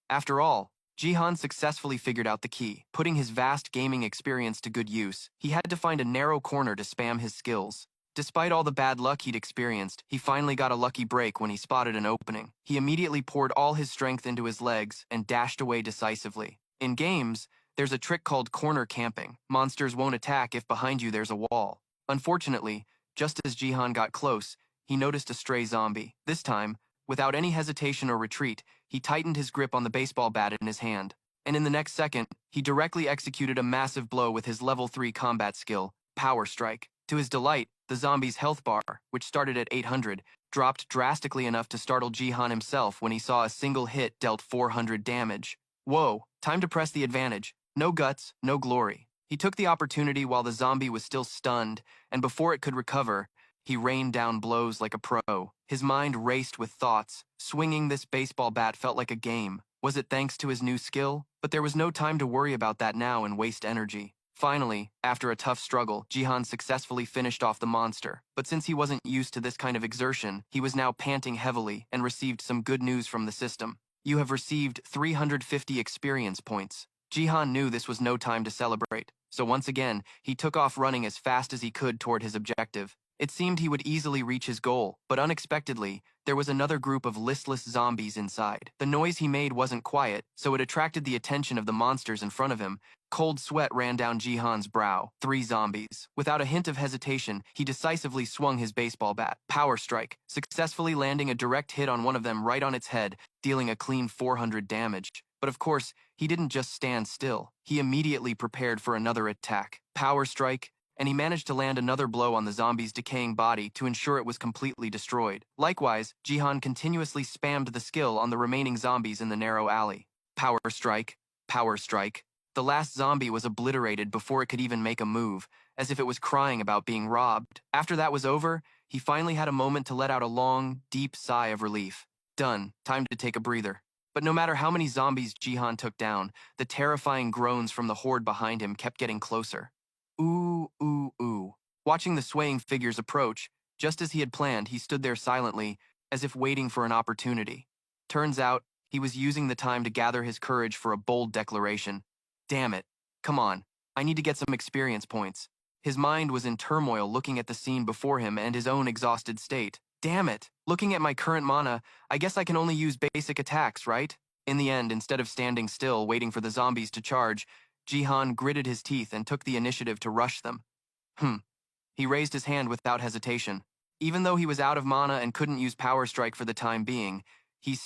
After all, Jihan successfully figured out the key. Putting his vast gaming experience to good use, he had to find a narrow corner to spam his skills. Despite all the bad luck he'd experienced, he finally got a lucky break when he spotted an opening. He immediately poured all his strength into his legs and dashed away decisively. In games, there's a trick called corner camping. Monsters won't attack if behind you there's a wall. Unfortunately, just as Jihan got close, he noticed a stray zombie. This time, without any hesitation or retreat, he tightened his grip on the baseball bat in his hand. And in the next second, he directly executed a massive blow with his level 3 combat skill, Power Strike. To his delight, the zombie's health bar, which started at 800, dropped drastically enough to startle Jihan himself when he saw a single hit dealt 400 damage. Whoa, time to press the advantage. No guts, no glory. He took the opportunity while the zombie was still stunned, and before it could recover, he rained down blows like a pro. His mind raced with thoughts. Swinging this baseball bat felt like a game. Was it thanks to his new skill? But there was no time to worry about that now and waste energy. Finally, after a tough struggle, Jihan successfully finished off the monster. But since he wasn't used to this kind of exertion, he was now panting heavily and received some good news from the system. You have received 350 experience points. Jihan knew this was no time to celebrate, so once again, he took off running as fast as he could toward his objective. It seemed he would easily reach his goal, but unexpectedly, there was another group of listless zombies inside. The noise he made wasn't quiet, so it attracted the attention of the monsters in front of him. Cold sweat ran down Jihan's brow. 3 zombies. Without a hint of hesitation, he decisively swung his baseball bat. Power Strike, successfully landing a direct hit on one of them right on its head, dealing a clean 400 damage. But of course, he didn't just stand still. He immediately prepared for another attack. Power Strike, and he managed to land another blow on the zombie's decaying body to ensure it was completely destroyed. Likewise, Jihan continuously spammed the skill on the remaining zombies in the narrow alley. Power Strike, Power Strike. The last zombie was obliterated before it could even make a move, as if it was crying about being robbed. After that was over, he finally had a moment to let out a long, deep sigh of relief. Done. Time to take a breather. But no matter how many zombies Jihan took down, the terrifying groans from the horde behind him kept getting closer. Ooh, ooh, ooh. Watching the swaying figures approach, just as he had planned, he stood there silently, as if waiting for an opportunity. Turns out, he was using the time to gather his courage for a bold declaration. Damn it. Come on. I need to get some experience points. His mind was in turmoil looking at the scene before him and his own exhausted state. Damn it! Looking at my current mana, I guess I can only use basic attacks, right? In the end, instead of standing still waiting for the zombies to charge, Jihan gritted his teeth and took the initiative to rush them. He raised his hand without hesitation. Even though he was out of mana and couldn't use Power Strike for the time being, he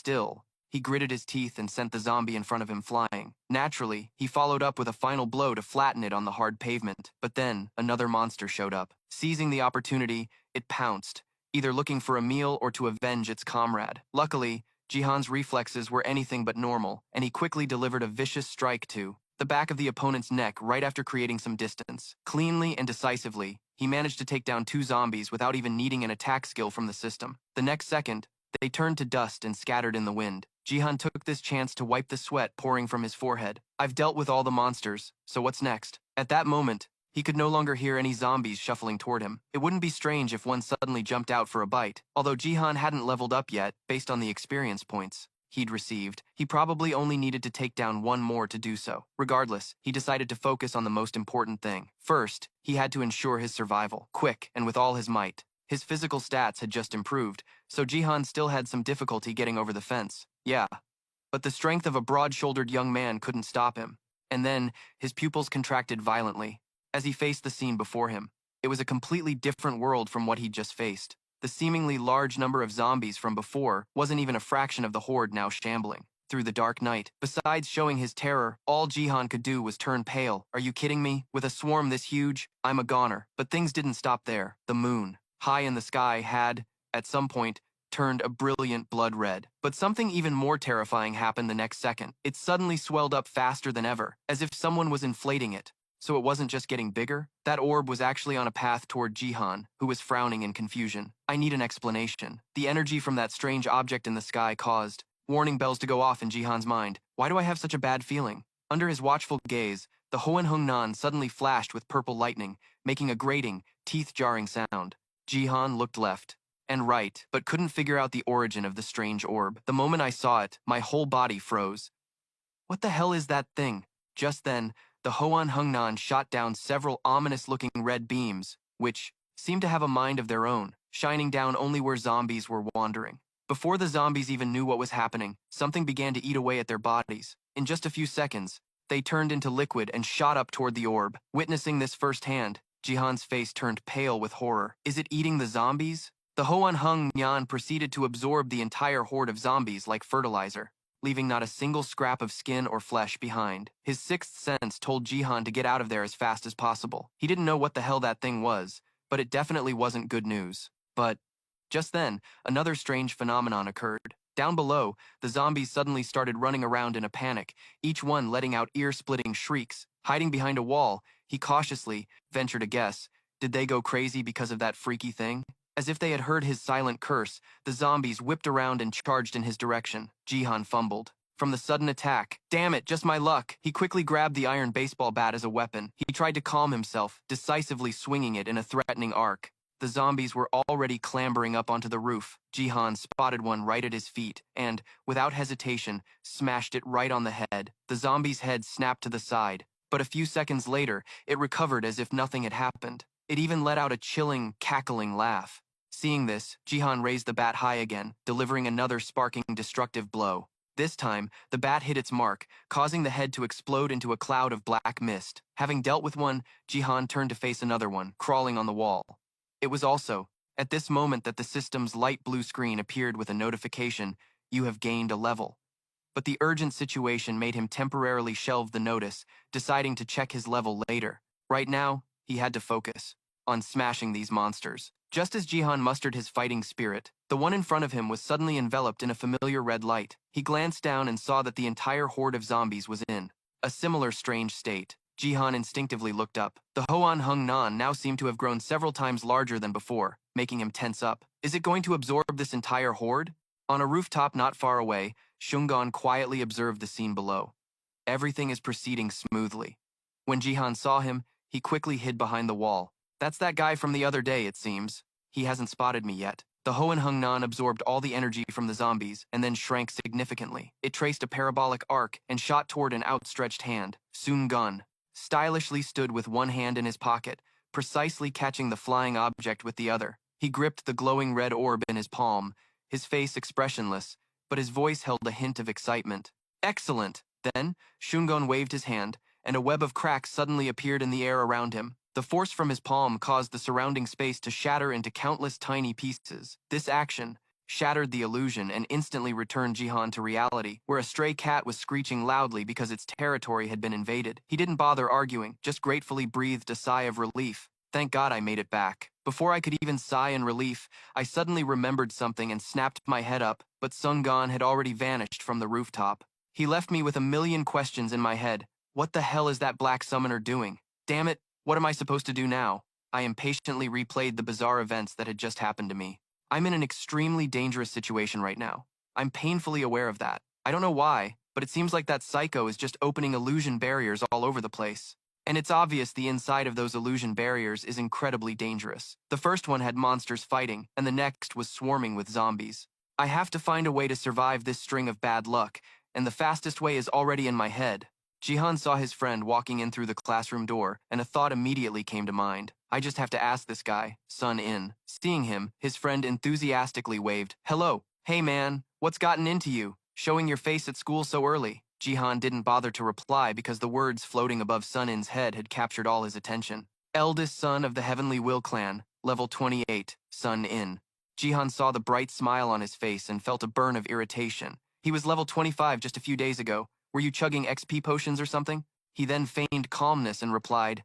gritted his teeth and sent the zombie in front of him flying. Naturally, he followed up with a final blow to flatten it on the hard pavement. But then, another monster showed up. Seizing the opportunity, it pounced, either looking for a meal or to avenge its comrade. Luckily, Jihan's reflexes were anything but normal, and he quickly delivered a vicious strike to the back of the opponent's neck right after creating some distance. Cleanly and decisively, he managed to take down 2 zombies without even needing an attack skill from the system. The next second, they turned to dust and scattered in the wind. Jihan took this chance to wipe the sweat pouring from his forehead. I've dealt with all the monsters, so what's next? At that moment, he could no longer hear any zombies shuffling toward him. It wouldn't be strange if one suddenly jumped out for a bite. Although Jihan hadn't leveled up yet, based on the experience points he'd received, he probably only needed to take down 1 more to do so. Regardless, he decided to focus on the most important thing. First, he had to ensure his survival, quick and with all his might. His physical stats had just improved, so Jihan still had some difficulty getting over the fence. Yeah, but the strength of a broad-shouldered young man couldn't stop him. And then, his pupils contracted violently as he faced the scene before him. It was a completely different world from what he'd just faced. The seemingly large number of zombies from before wasn't even a fraction of the horde now shambling through the dark night. Besides showing his terror, all Jihan could do was turn pale. Are you kidding me? With a swarm this huge, I'm a goner. But things didn't stop there. The moon, high in the sky, had, at some point, turned a brilliant blood red. But something even more terrifying happened the next second. It suddenly swelled up faster than ever, as if someone was inflating it. So it wasn't just getting bigger. That orb was actually on a path toward Jihan, who was frowning in confusion. I need an explanation. The energy from that strange object in the sky caused warning bells to go off in Jihan's mind. Why do I have such a bad feeling? Under his watchful gaze, the Hohenhungnan suddenly flashed with purple lightning, making a grating, teeth-jarring sound. Jihan looked left and right, but couldn't figure out the origin of the strange orb. The moment I saw it, my whole body froze. What the hell is that thing? Just then, the Hohenhungnan shot down several ominous-looking red beams, which seemed to have a mind of their own, shining down only where zombies were wandering. Before the zombies even knew what was happening, something began to eat away at their bodies. In just a few seconds, they turned into liquid and shot up toward the orb. Witnessing this firsthand, Jihan's face turned pale with horror. Is it eating the zombies? The Hohenhungnan proceeded to absorb the entire horde of zombies like fertilizer, leaving not a single scrap of skin or flesh behind. His sixth sense told Jihan to get out of there as fast as possible. He didn't know what the hell that thing was, but it definitely wasn't good news. But just then, another strange phenomenon occurred. Down below, the zombies suddenly started running around in a panic, each one letting out ear-splitting shrieks. Hiding behind a wall, he cautiously ventured a guess. Did they go crazy because of that freaky thing? As if they had heard his silent curse, the zombies whipped around and charged in his direction. Jihan fumbled from the sudden attack. Damn it, just my luck. He quickly grabbed the iron baseball bat as a weapon. He tried to calm himself, decisively swinging it in a threatening arc. The zombies were already clambering up onto the roof. Jihan spotted one right at his feet and, without hesitation, smashed it right on the head. The zombie's head snapped to the side, but a few seconds later, it recovered as if nothing had happened. It even let out a chilling, cackling laugh. Seeing this, Jihan raised the bat high again, delivering another sparking, destructive blow. This time, the bat hit its mark, causing the head to explode into a cloud of black mist. Having dealt with one, Jihan turned to face another one, crawling on the wall. It was also at this moment that the system's light blue screen appeared with a notification, "You have gained a level." But the urgent situation made him temporarily shelve the notice, deciding to check his level later. Right now, he had to focus on smashing these monsters. Just as Jihan mustered his fighting spirit, the one in front of him was suddenly enveloped in a familiar red light. He glanced down and saw that the entire horde of zombies was in a similar strange state. Jihan instinctively looked up. The Hohenhungnan now seemed to have grown several times larger than before, making him tense up. Is it going to absorb this entire horde? On a rooftop not far away, Shungan quietly observed the scene below. Everything is proceeding smoothly. When Jihan saw him, he quickly hid behind the wall. That's that guy from the other day, it seems. He hasn't spotted me yet. The Hohenhungnan absorbed all the energy from the zombies and then shrank significantly. It traced a parabolic arc and shot toward an outstretched hand. Sun Gun stylishly stood with one hand in his pocket, precisely catching the flying object with the other. He gripped the glowing red orb in his palm, his face expressionless, but his voice held a hint of excitement. Excellent! Then, Shungon waved his hand, and a web of cracks suddenly appeared in the air around him. The force from his palm caused the surrounding space to shatter into countless tiny pieces. This action shattered the illusion and instantly returned Jihan to reality, where a stray cat was screeching loudly because its territory had been invaded. He didn't bother arguing, just gratefully breathed a sigh of relief. Thank God I made it back. Before I could even sigh in relief, I suddenly remembered something and snapped my head up, but Sungon had already vanished from the rooftop. He left me with a million questions in my head. What the hell is that black summoner doing? Damn it, what am I supposed to do now? I impatiently replayed the bizarre events that had just happened to me. I'm in an extremely dangerous situation right now. I'm painfully aware of that. I don't know why, but it seems like that psycho is just opening illusion barriers all over the place. And it's obvious the inside of those illusion barriers is incredibly dangerous. The first one had monsters fighting, and the next was swarming with zombies. I have to find a way to survive this string of bad luck, and the fastest way is already in my head. Jihan saw his friend walking in through the classroom door, and a thought immediately came to mind. I just have to ask this guy, Sun In. Seeing him, his friend enthusiastically waved. Hello. Hey man, what's gotten into you? Showing your face at school so early? Jihan didn't bother to reply because the words floating above Sun In's head had captured all his attention. Eldest son of the Heavenly Will clan, level 28, Sun In. Jihan saw the bright smile on his face and felt a burn of irritation. He was level 25 just a few days ago. Were you chugging XP potions or something? He then feigned calmness and replied,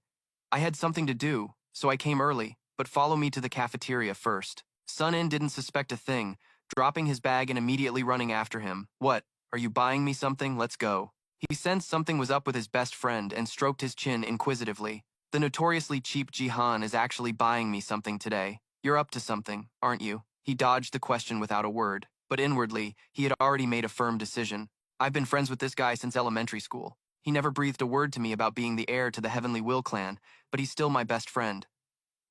I had something to do, so I came early, but follow me to the cafeteria first. Sun In didn't suspect a thing, dropping his bag and immediately running after him. What? Are you buying me something? Let's go. He sensed something was up with his best friend and stroked his chin inquisitively. The notoriously cheap Jihan is actually buying me something today. You're up to something, aren't you? He dodged the question without a word, but inwardly, he had already made a firm decision. I've been friends with this guy since elementary school. He never breathed a word to me about being the heir to the Heavenly Will clan, but he's still my best friend.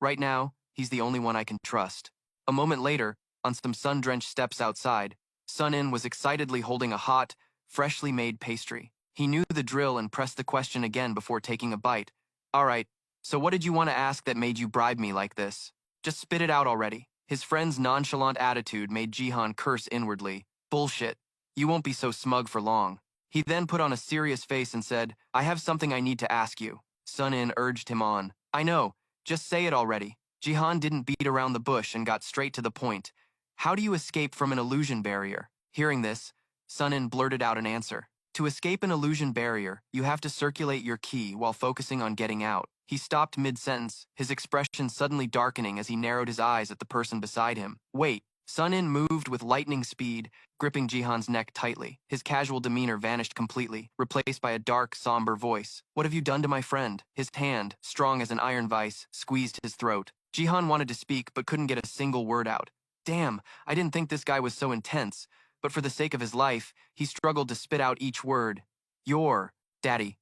Right now, he's the only one I can trust. A moment later, on some sun-drenched steps outside, Sun In was excitedly holding a hot, freshly made pastry. He knew the drill and pressed the question again before taking a bite. All right, so what did you want to ask that made you bribe me like this? Just spit it out already. His friend's nonchalant attitude made Jihan curse inwardly. Bullshit. You won't be so smug for long. He then put on a serious face and said, I have something I need to ask you. Sun In urged him on. I know, just say it already. Jihan didn't beat around the bush and got straight to the point. How do you escape from an illusion barrier? Hearing this, Sun In blurted out an answer. To escape an illusion barrier, you have to circulate your ki while focusing on getting out. He stopped mid-sentence, his expression suddenly darkening as he narrowed his eyes at the person beside him. Wait. Sun In moved with lightning speed, gripping Jihan's neck tightly. His casual demeanor vanished completely, replaced by a dark, somber voice. What have you done to my friend? His hand, strong as an iron vice, squeezed his throat. Jihan wanted to speak but couldn't get a single word out. Damn, I didn't think this guy was so intense, but for the sake of his life, he struggled to spit out each word. Your daddy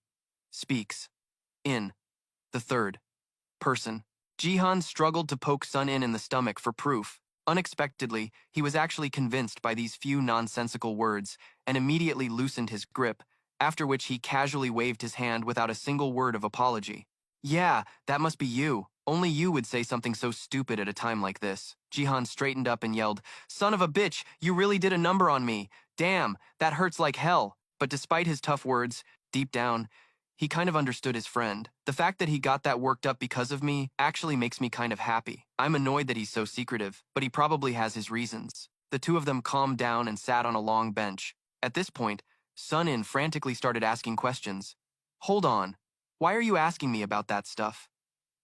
speaks in the third person. Jihan struggled to poke Sun In the stomach for proof. Unexpectedly, he was actually convinced by these few nonsensical words and immediately loosened his grip, after which he casually waved his hand without a single word of apology. Yeah, that must be you. Only you would say something so stupid at a time like this. Jihan straightened up and yelled, Son of a bitch, you really did a number on me. Damn, that hurts like hell. But despite his tough words, deep down, he kind of understood his friend. The fact that he got that worked up because of me actually makes me kind of happy. I'm annoyed that he's so secretive, but he probably has his reasons. The two of them calmed down and sat on a long bench. At this point, Sun In frantically started asking questions. Hold on. Why are you asking me about that stuff?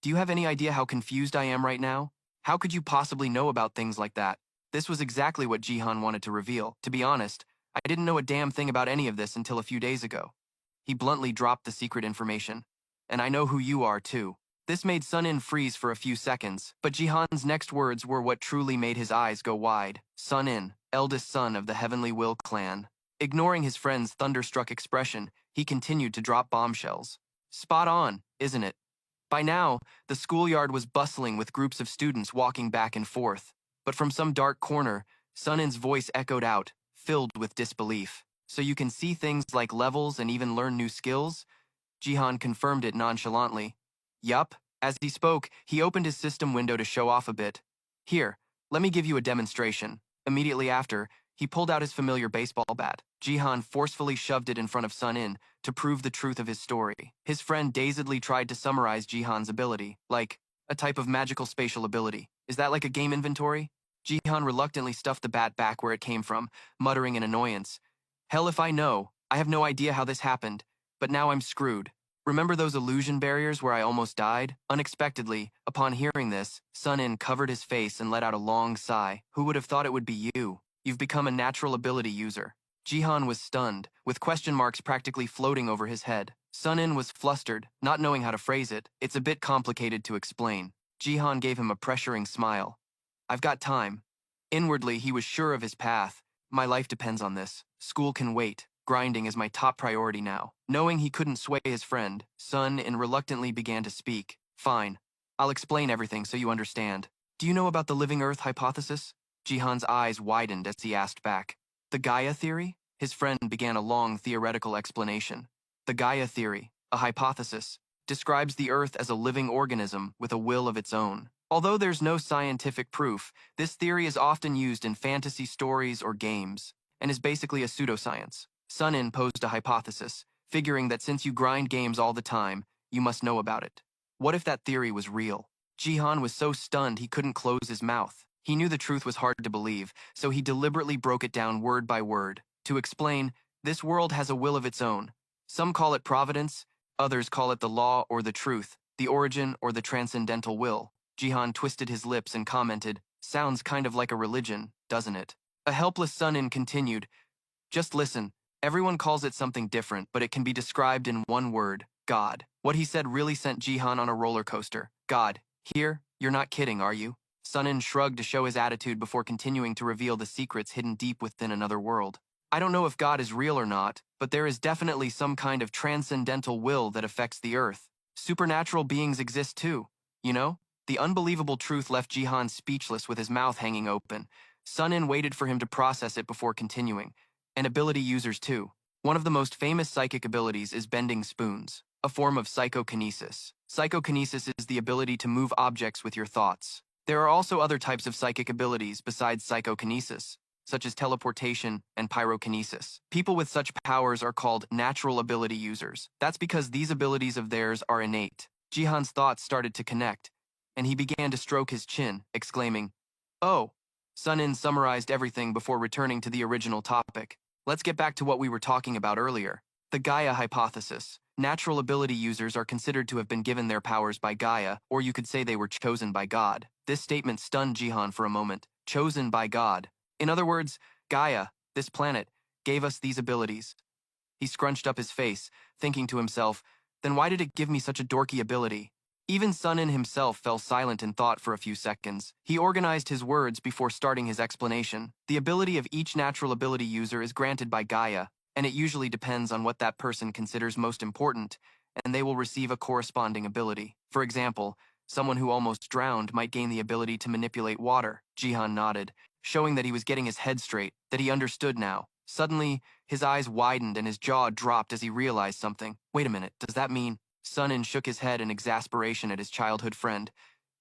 Do you have any idea how confused I am right now? How could you possibly know about things like that? This was exactly what Jihan wanted to reveal. To be honest, I didn't know a damn thing about any of this until a few days ago. He bluntly dropped the secret information. And I know who you are, too. This made Sun In freeze for a few seconds, but Jihan's next words were what truly made his eyes go wide. Sun In, eldest son of the Heavenly Will clan. Ignoring his friend's thunderstruck expression, he continued to drop bombshells. Spot on, isn't it? By now, the schoolyard was bustling with groups of students walking back and forth. But from some dark corner, Sun In's voice echoed out, filled with disbelief. So you can see things like levels and even learn new skills? Jihan confirmed it nonchalantly. Yup, As he spoke, he opened his system window to show off a bit. Here, let me give you a demonstration. Immediately after, he pulled out his familiar baseball bat. Jihan forcefully shoved it in front of Sun In to prove the truth of his story. His friend dazedly tried to summarize Jihan's ability, like a type of magical spatial ability. Is that like a game inventory? Jihan reluctantly stuffed the bat back where it came from, muttering in annoyance. Hell if I know. I have no idea how this happened, but now I'm screwed. Remember those illusion barriers where I almost died? Unexpectedly, upon hearing this, Sun In covered his face and let out a long sigh. Who would have thought it would be you? You've become a natural ability user. Jihan was stunned, with question marks practically floating over his head. Sun In was flustered, not knowing how to phrase it. It's a bit complicated to explain. Jihan gave him a pressuring smile. I've got time. Inwardly, he was sure of his path. My life depends on this. School can wait. Grinding is my top priority now. Knowing he couldn't sway his friend, Sun In reluctantly began to speak. Fine. I'll explain everything so you understand. Do you know about the living Earth hypothesis? Jihan's eyes widened as he asked back. The Gaia theory? His friend began a long theoretical explanation. The Gaia theory, a hypothesis, describes the Earth as a living organism with a will of its own. Although there's no scientific proof, this theory is often used in fantasy stories or games, and is basically a pseudoscience. Sun In posed a hypothesis, figuring that since you grind games all the time, you must know about it. What if that theory was real? Jihan was so stunned he couldn't close his mouth. He knew the truth was hard to believe, so he deliberately broke it down word by word. To explain, this world has a will of its own. Some call it providence, others call it the law or the truth, the origin or the transcendental will. Jihan twisted his lips and commented, sounds kind of like a religion, doesn't it? A helpless Sun In continued, just listen. Everyone calls it something different, but it can be described in one word, God. What he said really sent Jihan on a roller coaster. God, here? You're not kidding, are you? Sun In shrugged to show his attitude before continuing to reveal the secrets hidden deep within another world. I don't know if God is real or not, but there is definitely some kind of transcendental will that affects the Earth. Supernatural beings exist too, you know? The unbelievable truth left Jihan speechless with his mouth hanging open. Sun In waited for him to process it before continuing. And ability users too. One of the most famous psychic abilities is bending spoons, a form of psychokinesis. Psychokinesis is the ability to move objects with your thoughts. There are also other types of psychic abilities besides psychokinesis, such as teleportation and pyrokinesis. People with such powers are called natural ability users. That's because these abilities of theirs are innate. Jihan's thoughts started to connect, and he began to stroke his chin, exclaiming, "Oh." Sun In summarized everything before returning to the original topic. Let's get back to what we were talking about earlier. The Gaia hypothesis. Natural ability users are considered to have been given their powers by Gaia, or you could say they were chosen by God. This statement stunned Jihan for a moment. Chosen by God. In other words, Gaia, this planet, gave us these abilities. He scrunched up his face, thinking to himself, then why did it give me such a dorky ability? Even Sun In himself fell silent in thought for a few seconds. He organized his words before starting his explanation. The ability of each natural ability user is granted by Gaia, and it usually depends on what that person considers most important, and they will receive a corresponding ability. For example, someone who almost drowned might gain the ability to manipulate water. Jihan nodded, showing that he was getting his head straight, that he understood now. Suddenly, his eyes widened and his jaw dropped as he realized something. Wait a minute, does that mean... Sun In shook his head in exasperation at his childhood friend.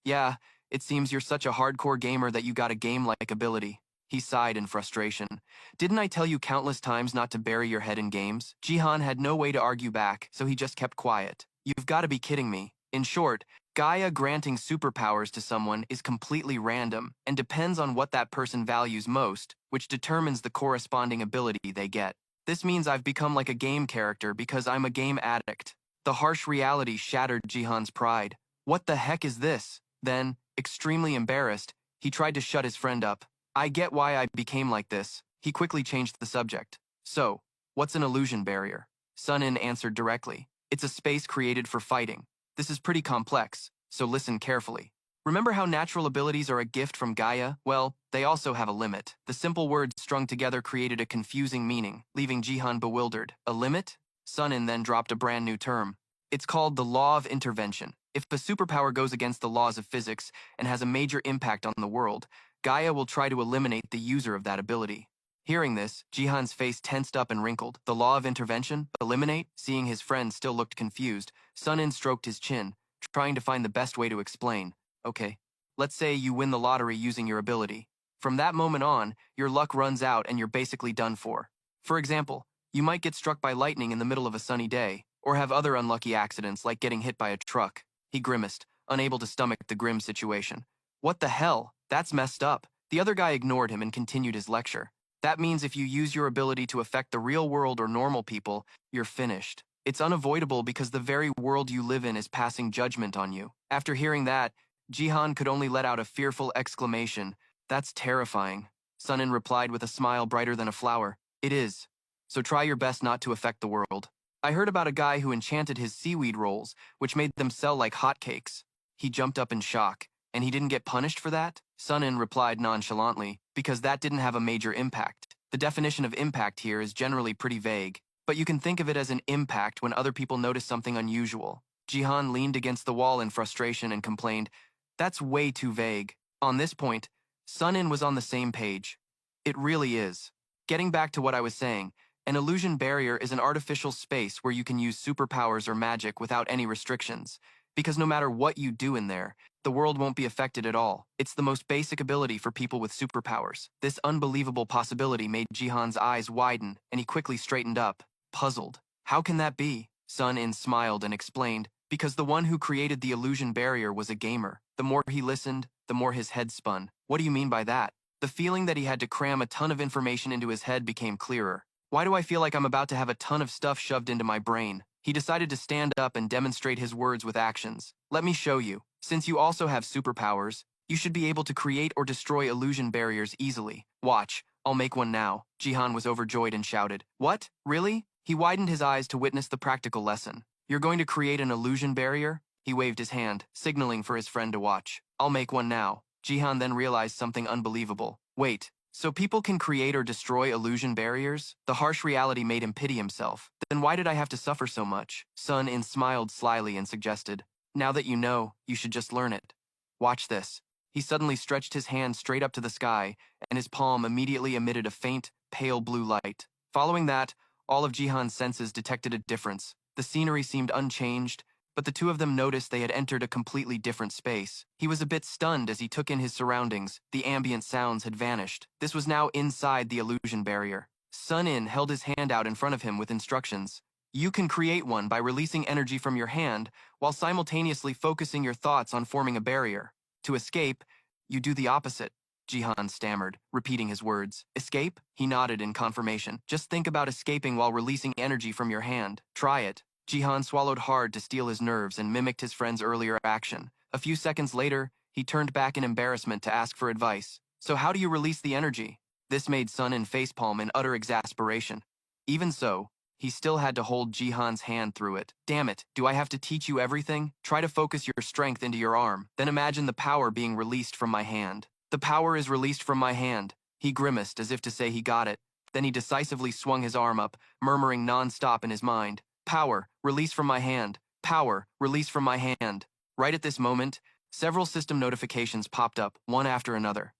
Yeah, it seems you're such a hardcore gamer that you got a game-like ability. He sighed in frustration. Didn't I tell you countless times not to bury your head in games? Jihan had no way to argue back, so he just kept quiet. You've got to be kidding me. In short, Gaia granting superpowers to someone is completely random and depends on what that person values most, which determines the corresponding ability they get. This means I've become like a game character because I'm a game addict. The harsh reality shattered Jihan's pride. What the heck is this? Then, extremely embarrassed, he tried to shut his friend up. I get why I became like this. He quickly changed the subject. So, what's an illusion barrier? Sun In answered directly. It's a space created for fighting. This is pretty complex, so listen carefully. Remember how natural abilities are a gift from Gaia? Well, they also have a limit. The simple words strung together created a confusing meaning, leaving Jihan bewildered. A limit? Sun In then dropped a brand new term. It's called the law of intervention. If a superpower goes against the laws of physics and has a major impact on the world, Gaia will try to eliminate the user of that ability. Hearing this, Jihan's face tensed up and wrinkled. The law of intervention? Eliminate? Seeing his friend still looked confused, Sun In stroked his chin, trying to find the best way to explain. Okay, let's say you win the lottery using your ability. From that moment on, your luck runs out and you're basically done for. For example, you might get struck by lightning in the middle of a sunny day, or have other unlucky accidents like getting hit by a truck. He grimaced, unable to stomach the grim situation. What the hell? That's messed up. The other guy ignored him and continued his lecture. That means if you use your ability to affect the real world or normal people, you're finished. It's unavoidable because the very world you live in is passing judgment on you. After hearing that, Jihan could only let out a fearful exclamation. That's terrifying. Sunin replied with a smile brighter than a flower. It is. So try your best not to affect the world. I heard about a guy who enchanted his seaweed rolls, which made them sell like hotcakes. He jumped up in shock. And he didn't get punished for that? Sunin replied nonchalantly, because that didn't have a major impact. The definition of impact here is generally pretty vague, but you can think of it as an impact when other people notice something unusual. Jihan leaned against the wall in frustration and complained, "That's way too vague." On this point, Sunin was on the same page. It really is. Getting back to what I was saying, an illusion barrier is an artificial space where you can use superpowers or magic without any restrictions, because no matter what you do in there, the world won't be affected at all. It's the most basic ability for people with superpowers. This unbelievable possibility made Jihan's eyes widen, and he quickly straightened up, puzzled. How can that be? Sun-In smiled and explained, because the one who created the illusion barrier was a gamer. The more he listened, the more his head spun. What do you mean by that? The feeling that he had to cram a ton of information into his head became clearer. Why do I feel like I'm about to have a ton of stuff shoved into my brain? He decided to stand up and demonstrate his words with actions. Let me show you. Since you also have superpowers, you should be able to create or destroy illusion barriers easily. Watch, I'll make one now. Jihan was overjoyed and shouted. What? Really? He widened his eyes to witness the practical lesson. You're going to create an illusion barrier? He waved his hand, signaling for his friend to watch. I'll make one now. Jihan then realized something unbelievable. Wait, so people can create or destroy illusion barriers? The harsh reality made him pity himself. Then why did I have to suffer so much? Sun-In smiled slyly and suggested, now that you know, you should just learn it. Watch this. He suddenly stretched his hand straight up to the sky, and his palm immediately emitted a faint, pale blue light. Following that, all of Jihan's senses detected a difference. The scenery seemed unchanged, but the two of them noticed they had entered a completely different space. He was a bit stunned as he took in his surroundings. The ambient sounds had vanished. This was now inside the illusion barrier. Sun-In held his hand out in front of him with instructions. You can create one by releasing energy from your hand while simultaneously focusing your thoughts on forming a barrier. To escape, you do the opposite. Jihan stammered, repeating his words. Escape? He nodded in confirmation. Just think about escaping while releasing energy from your hand. Try it. Jihan swallowed hard to steel his nerves and mimicked his friend's earlier action. A few seconds later, he turned back in embarrassment to ask for advice. So how do you release the energy? This made Sun-In facepalm in utter exasperation. Even so, he still had to hold Jihan's hand through it. Damn it, do I have to teach you everything? Try to focus your strength into your arm. Then imagine the power being released from my hand. The power is released from my hand. He grimaced as if to say he got it. Then he decisively swung his arm up, murmuring non-stop in his mind. Power, release from my hand. Power, release from my hand. Right at this moment, several system notifications popped up, one after another.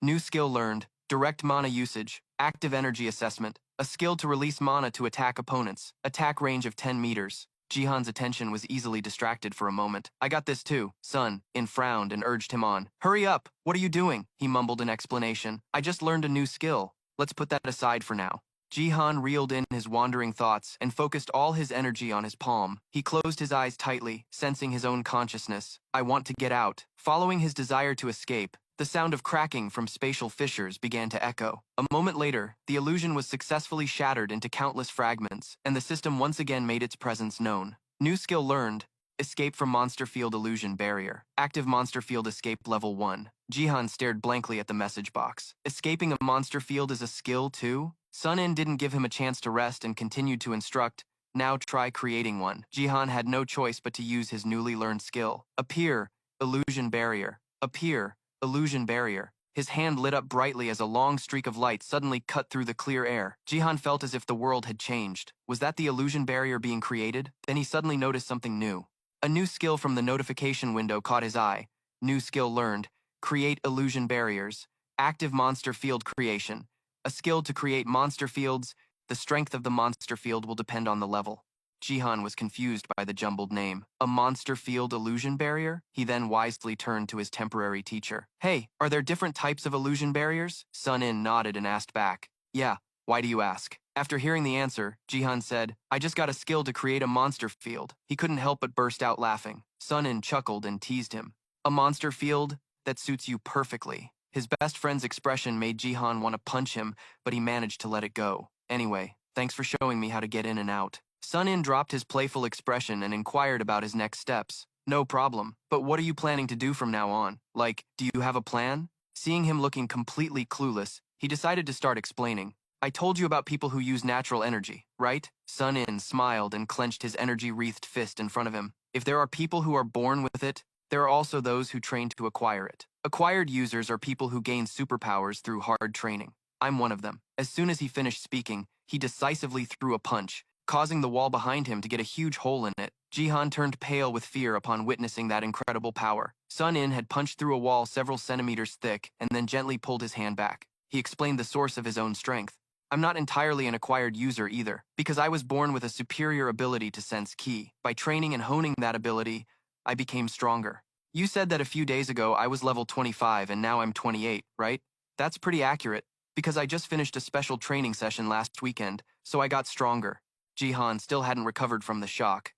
New skill learned, direct mana usage, active energy assessment, a skill to release mana to attack opponents, attack range of 10 meters. Jihan's attention was easily distracted for a moment. I got this too, Sun-In frowned and urged him on. Hurry up, what are you doing? He mumbled in explanation. I just learned a new skill. Let's put that aside for now. Jihan reeled in his wandering thoughts and focused all his energy on his palm. He closed his eyes tightly, sensing his own consciousness. I want to get out. Following his desire to escape, the sound of cracking from spatial fissures began to echo. A moment later, the illusion was successfully shattered into countless fragments, and the system once again made its presence known. New skill learned. Escape from Monster Field Illusion Barrier. Active Monster Field Escape Level 1. Jihan stared blankly at the message box. Escaping a monster field is a skill too? Sun-In didn't give him a chance to rest and continued to instruct. Now try creating one. Jihan had no choice but to use his newly learned skill. Appear, illusion barrier. Appear, illusion barrier. His hand lit up brightly as a long streak of light suddenly cut through the clear air. Jihan felt as if the world had changed. Was that the illusion barrier being created? Then he suddenly noticed something new. A new skill from the notification window caught his eye. New skill learned. Create illusion barriers. Active monster field creation. A skill to create monster fields. The strength of the monster field will depend on the level. Jihan was confused by the jumbled name. A monster field illusion barrier? He then wisely turned to his temporary teacher. Hey, are there different types of illusion barriers? Sun In nodded and asked back. Yeah, why do you ask? After hearing the answer, Jihan said, I just got a skill to create a monster field. He couldn't help but burst out laughing. Sun In chuckled and teased him. A monster field? That suits you perfectly. His best friend's expression made Jihan want to punch him, but he managed to let it go. Anyway, thanks for showing me how to get in and out. Sun In dropped his playful expression and inquired about his next steps. No problem, but what are you planning to do from now on? Like, do you have a plan? Seeing him looking completely clueless, he decided to start explaining. I told you about people who use natural energy, right? Sun In smiled and clenched his energy-wreathed fist in front of him. If there are people who are born with it, there are also those who train to acquire it. Acquired users are people who gain superpowers through hard training. I'm one of them. As soon as he finished speaking, he decisively threw a punch, causing the wall behind him to get a huge hole in it. Jihan turned pale with fear upon witnessing that incredible power. Sun In had punched through a wall several centimeters thick and then gently pulled his hand back. He explained the source of his own strength. I'm not entirely an acquired user either, because I was born with a superior ability to sense ki. By training and honing that ability, I became stronger. You said that a few days ago I was level 25 and now I'm 28, right? That's pretty accurate, because I just finished a special training session last weekend, so I got stronger. Jihan still hadn't recovered from the shock.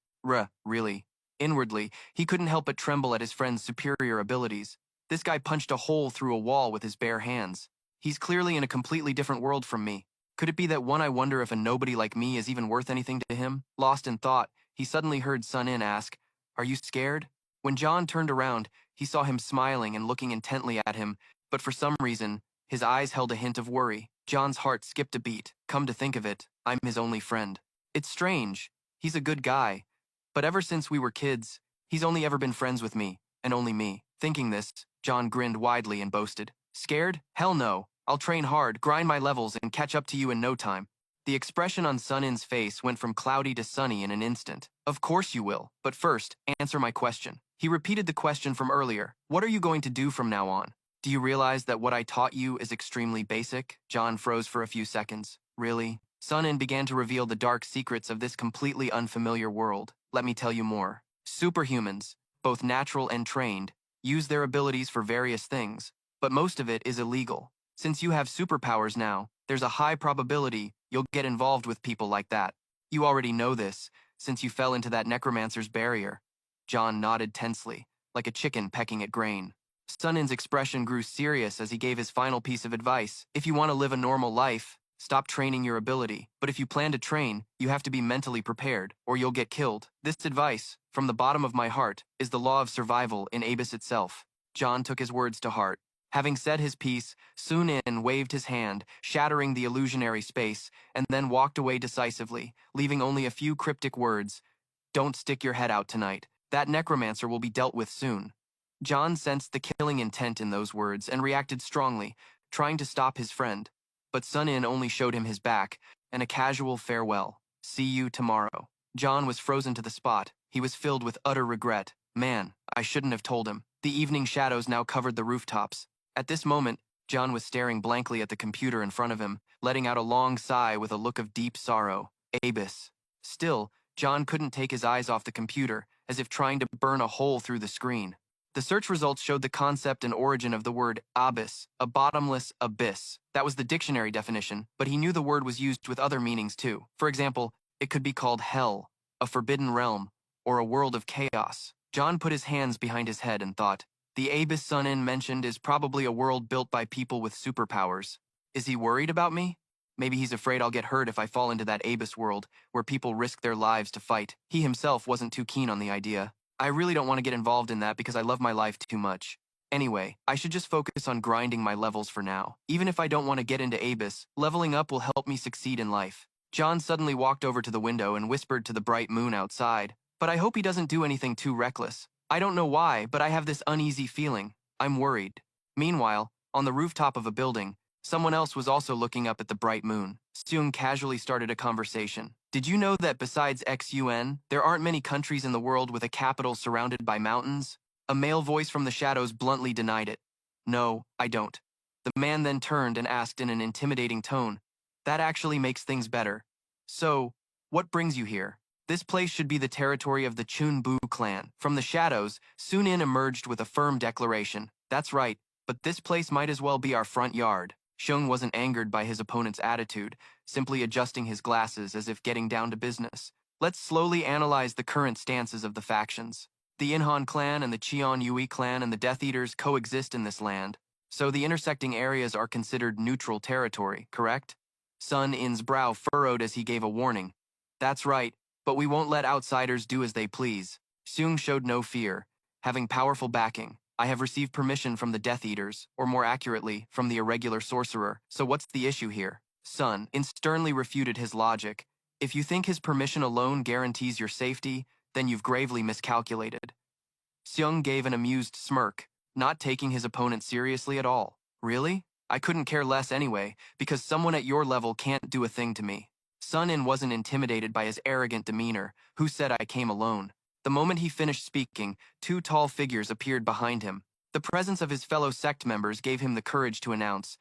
Really? Inwardly, he couldn't help but tremble at his friend's superior abilities. This guy punched a hole through a wall with his bare hands. He's clearly in a completely different world from me. Could it be that I wonder if a nobody like me is even worth anything to him? Lost in thought, he suddenly heard Sun In ask, Are you scared? When John turned around, he saw him smiling and looking intently at him, but for some reason, his eyes held a hint of worry. John's heart skipped a beat. Come to think of it, I'm his only friend. It's strange. He's a good guy. But ever since we were kids, he's only ever been friends with me, and only me. Thinking this, John grinned widely and boasted, Scared? Hell no. I'll train hard, grind my levels, and catch up to you in no time. The expression on Sun In's face went from cloudy to sunny in an instant. Of course you will, but first, answer my question. He repeated the question from earlier. What are you going to do from now on? Do you realize that what I taught you is extremely basic? John froze for a few seconds. Really? Sun In began to reveal the dark secrets of this completely unfamiliar world. Let me tell you more. Superhumans, both natural and trained, use their abilities for various things, but most of it is illegal. Since you have superpowers now, there's a high probability you'll get involved with people like that. You already know this, since you fell into that necromancer's barrier. John nodded tensely, like a chicken pecking at grain. Sun In's expression grew serious as he gave his final piece of advice. If you want to live a normal life, stop training your ability. But if you plan to train, you have to be mentally prepared, or you'll get killed. This advice, from the bottom of my heart, is the law of survival in Abyss itself. John took his words to heart. Having said his piece, Sun In waved his hand, shattering the illusionary space, and then walked away decisively, leaving only a few cryptic words. Don't stick your head out tonight. That necromancer will be dealt with soon. John sensed the killing intent in those words and reacted strongly, trying to stop his friend. But Sun In only showed him his back, and a casual farewell. See you tomorrow. John was frozen to the spot. He was filled with utter regret. Man, I shouldn't have told him. The evening shadows now covered the rooftops. At this moment, John was staring blankly at the computer in front of him, letting out a long sigh with a look of deep sorrow. Abyss. Still, John couldn't take his eyes off the computer, as if trying to burn a hole through the screen. The search results showed the concept and origin of the word abyss, a bottomless abyss. That was the dictionary definition, but he knew the word was used with other meanings too. For example, it could be called hell, a forbidden realm, or a world of chaos. John put his hands behind his head and thought, the Abyss Sun In mentioned is probably a world built by people with superpowers. Is he worried about me? Maybe he's afraid I'll get hurt if I fall into that Abyss world, where people risk their lives to fight. He himself wasn't too keen on the idea. I really don't want to get involved in that because I love my life too much. Anyway, I should just focus on grinding my levels for now. Even if I don't want to get into Abyss, leveling up will help me succeed in life. John suddenly walked over to the window and whispered to the bright moon outside. But I hope he doesn't do anything too reckless. I don't know why, but I have this uneasy feeling. I'm worried. Meanwhile, on the rooftop of a building, someone else was also looking up at the bright moon. Seung casually started a conversation. Did you know that besides XUN, there aren't many countries in the world with a capital surrounded by mountains? A male voice from the shadows bluntly denied it. No, I don't. The man then turned and asked in an intimidating tone. That actually makes things better. So, what brings you here? This place should be the territory of the Chunbu clan. From the shadows, Sunin emerged with a firm declaration. That's right, but this place might as well be our front yard. Xiong wasn't angered by his opponent's attitude, simply adjusting his glasses as if getting down to business. Let's slowly analyze the current stances of the factions. The Inhan clan and the Cheon Yui clan and the Death Eaters coexist in this land, so the intersecting areas are considered neutral territory, correct? Sun In's brow furrowed as he gave a warning. That's right, but we won't let outsiders do as they please. Seung showed no fear. Having powerful backing, I have received permission from the Death Eaters, or more accurately, from the irregular sorcerer, so what's the issue here? Sun In sternly refuted his logic. If you think his permission alone guarantees your safety, then you've gravely miscalculated. Seung gave an amused smirk, not taking his opponent seriously at all. Really? I couldn't care less anyway, because someone at your level can't do a thing to me. Sun In wasn't intimidated by his arrogant demeanor. Who said I came alone? The moment he finished speaking, two tall figures appeared behind him. The presence of his fellow sect members gave him the courage to announce,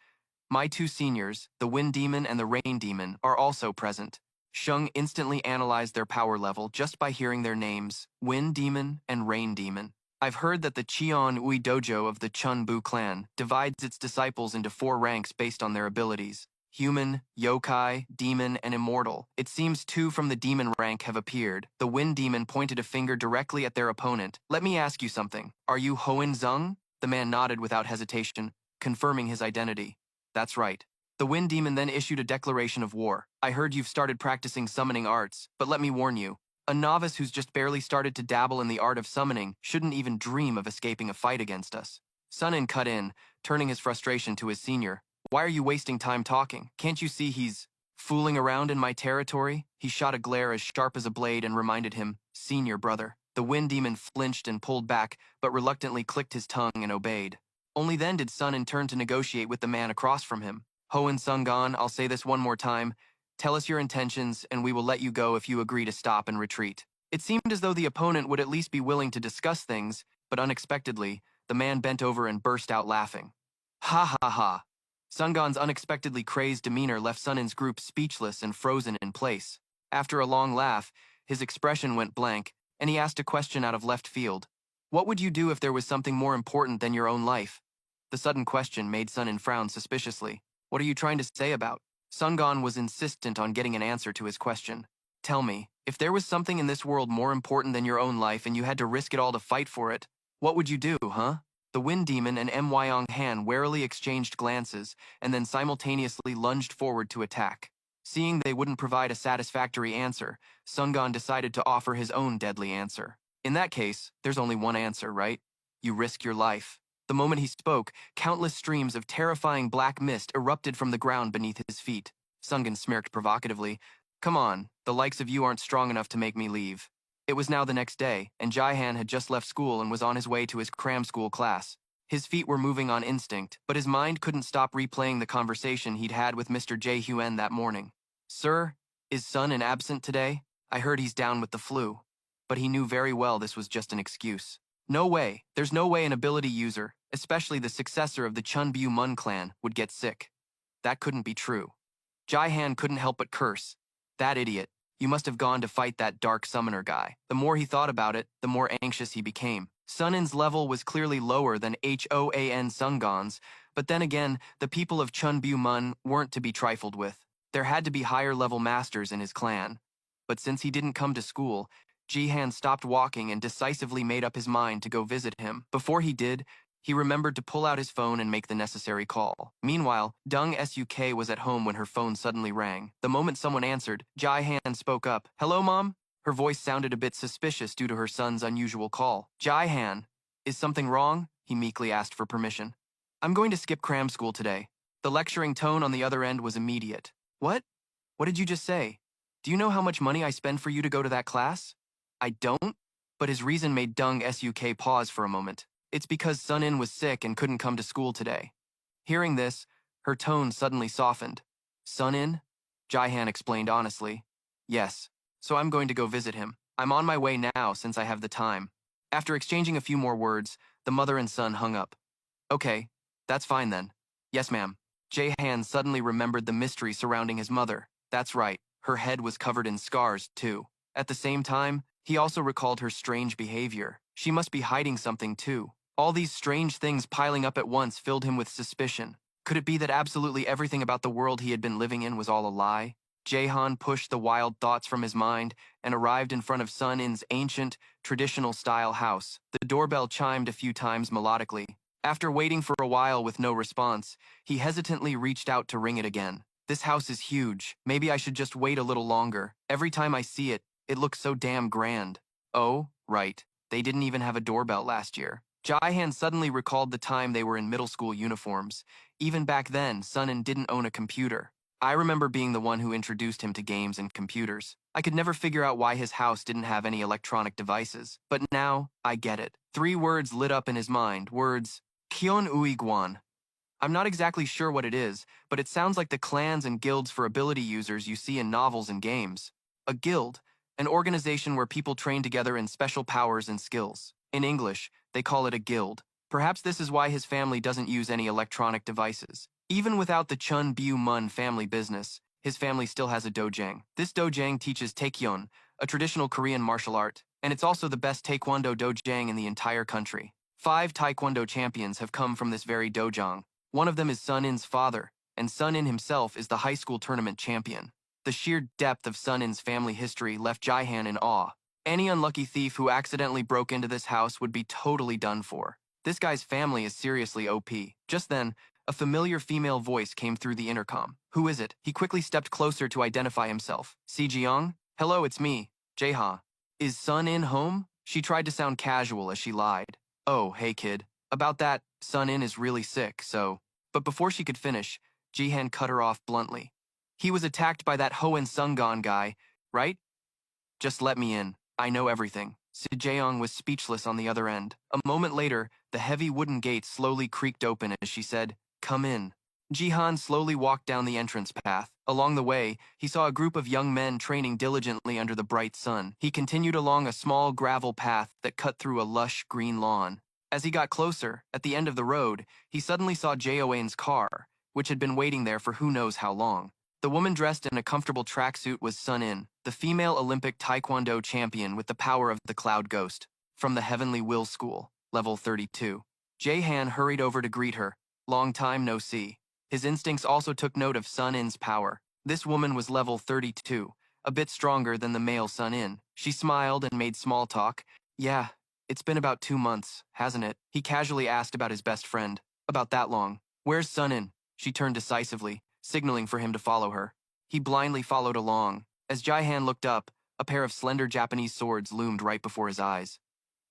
"My two seniors, the Wind Demon and the Rain Demon, are also present." Shung instantly analyzed their power level just by hearing their names, Wind Demon and Rain Demon. I've heard that the Cheon Ui Dojo of the Chunbu clan divides its disciples into 4 ranks based on their abilities. Human, yokai, demon, and immortal. It seems 2 from the demon rank have appeared. The Wind Demon pointed a finger directly at their opponent. Let me ask you something. Are you Hoen Zung? The man nodded without hesitation, confirming his identity. That's right. The Wind Demon then issued a declaration of war. I heard you've started practicing summoning arts, but let me warn you. A novice who's just barely started to dabble in the art of summoning shouldn't even dream of escaping a fight against us. Sunin cut in, turning his frustration to his senior. Why are you wasting time talking? Can't you see he's fooling around in my territory? He shot a glare as sharp as a blade and reminded him, Senior brother. The Wind Demon flinched and pulled back, but reluctantly clicked his tongue and obeyed. Only then did Sunin turn to negotiate with the man across from him. Hoen Sungon, I'll say this one more time. Tell us your intentions, and we will let you go if you agree to stop and retreat. It seemed as though the opponent would at least be willing to discuss things, but unexpectedly, the man bent over and burst out laughing. Ha ha ha. Sungon's unexpectedly crazed demeanor left Sunin's group speechless and frozen in place. After a long laugh, his expression went blank, and he asked a question out of left field. What would you do if there was something more important than your own life? The sudden question made Sunin frown suspiciously. What are you trying to say about? Sungon was insistent on getting an answer to his question. Tell me, if there was something in this world more important than your own life and you had to risk it all to fight for it, what would you do, huh? The Wind Demon and Myong Han warily exchanged glances and then simultaneously lunged forward to attack. Seeing they wouldn't provide a satisfactory answer, Sungon decided to offer his own deadly answer. In that case, there's only one answer, right? You risk your life. The moment he spoke, countless streams of terrifying black mist erupted from the ground beneath his feet. Sungon smirked provocatively. Come on, the likes of you aren't strong enough to make me leave. It was now the next day, and Jaihan had just left school and was on his way to his cram school class. His feet were moving on instinct, but his mind couldn't stop replaying the conversation he'd had with Mr. Jae Huen that morning. Sir, is Sun absent today? I heard he's down with the flu. But he knew very well this was just an excuse. No way, there's no way an ability user, especially the successor of the Chunbu Mun clan, would get sick. That couldn't be true. Jaihan couldn't help but curse. That idiot. You must have gone to fight that dark summoner guy. The more he thought about it, the more anxious he became. Sunin's level was clearly lower than Hoan Sungon's, but then again, the people of Chunbu Mun weren't to be trifled with. There had to be higher-level masters in his clan. But since he didn't come to school, Jihan stopped walking and decisively made up his mind to go visit him. Before he did, he remembered to pull out his phone and make the necessary call. Meanwhile, Dung Suk was at home when her phone suddenly rang. The moment someone answered, Jaihan spoke up. Hello, Mom? Her voice sounded a bit suspicious due to her son's unusual call. Jaihan, is something wrong? He meekly asked for permission. I'm going to skip cram school today. The lecturing tone on the other end was immediate. What? What did you just say? Do you know how much money I spend for you to go to that class? I don't? But his reason made Dung Suk pause for a moment. It's because Sunin was sick and couldn't come to school today. Hearing this, her tone suddenly softened. Sunin? Jaihan explained honestly. Yes, so I'm going to go visit him. I'm on my way now since I have the time. After exchanging a few more words, the mother and son hung up. Okay, that's fine then. Yes, ma'am. Jaihan suddenly remembered the mystery surrounding his mother. That's right, her head was covered in scars, too. At the same time, he also recalled her strange behavior. She must be hiding something too. All these strange things piling up at once filled him with suspicion. Could it be that absolutely everything about the world he had been living in was all a lie? Jaehan pushed the wild thoughts from his mind and arrived in front of Sun In's ancient, traditional-style house. The doorbell chimed a few times melodically. After waiting for a while with no response, he hesitantly reached out to ring it again. This house is huge. Maybe I should just wait a little longer. Every time I see it, it looks so damn grand. Oh, right. They didn't even have a doorbell last year. Jaehan suddenly recalled the time they were in middle school uniforms. Even back then, Sunin didn't own a computer. I remember being the one who introduced him to games and computers. I could never figure out why his house didn't have any electronic devices. But now, I get it. 3 words lit up in his mind. Words, Kyon Ui Guan. I'm not exactly sure what it is, but it sounds like the clans and guilds for ability users you see in novels and games. A guild, an organization where people train together in special powers and skills. In English, they call it a guild. Perhaps this is why his family doesn't use any electronic devices. Even without the Chun Bu Mun family business, his family still has a dojang. This dojang teaches Taekyon, a traditional Korean martial art, and it's also the best Taekwondo dojang in the entire country. 5 Taekwondo champions have come from this very dojang. One of them is Sun In's father, and Sun In himself is the high school tournament champion. The sheer depth of Sun In's family history left Jaehan in awe. Any unlucky thief who accidentally broke into this house would be totally done for. This guy's family is seriously OP. Just then, a familiar female voice came through the intercom. Who is it? He quickly stepped closer to identify himself. Si Jiyoung? Hello, it's me, Jaeha. Is Sun In home? She tried to sound casual as she lied. Oh, hey kid. About that, Sun In is really sick, so... But before she could finish, Jihan cut her off bluntly. He was attacked by that Hoen Sungon guy, right? Just let me in. I know everything. Si Jaeyoung was speechless on the other end. A moment later, the heavy wooden gate slowly creaked open as she said, "Come in." Jihan slowly walked down the entrance path. Along the way, he saw a group of young men training diligently under the bright sun. He continued along a small gravel path that cut through a lush green lawn. As he got closer, at the end of the road, he suddenly saw Jaehoan's car, which had been waiting there for who knows how long. The woman dressed in a comfortable tracksuit was Sun In, the female Olympic Taekwondo champion with the power of the Cloud Ghost, from the Heavenly Will School, level 32. Jaehan hurried over to greet her. Long time no see. His instincts also took note of Sun In's power. This woman was level 32, a bit stronger than the male Sun In. She smiled and made small talk. Yeah, it's been about 2 months, hasn't it? He casually asked about his best friend. About that long. Where's Sun In? She turned decisively, signaling for him to follow her. He blindly followed along. As Jaehan looked up, a pair of slender Japanese swords loomed right before his eyes.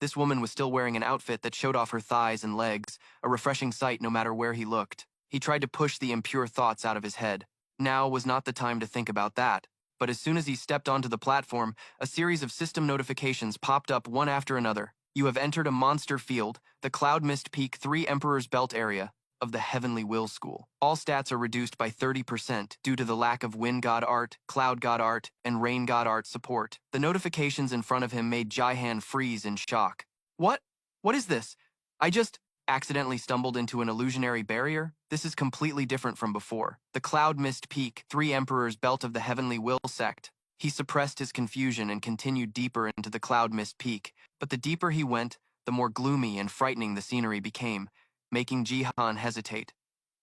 This woman was still wearing an outfit that showed off her thighs and legs, a refreshing sight no matter where he looked. He tried to push the impure thoughts out of his head. Now was not the time to think about that. But as soon as he stepped onto the platform, a series of system notifications popped up one after another. You have entered a monster field, the Cloud Mist Peak 3 Emperor's Belt area of the Heavenly Will School. All stats are reduced by 30% due to the lack of Wind God Art, Cloud God Art, and Rain God Art support. The notifications in front of him made Jaehan freeze in shock. What? What is this? I just accidentally stumbled into an illusionary barrier? This is completely different from before. The Cloud Mist Peak, 3 Emperor's Belt of the Heavenly Will sect. He suppressed his confusion and continued deeper into the Cloud Mist Peak, but the deeper he went, the more gloomy and frightening the scenery became, making Jihan hesitate.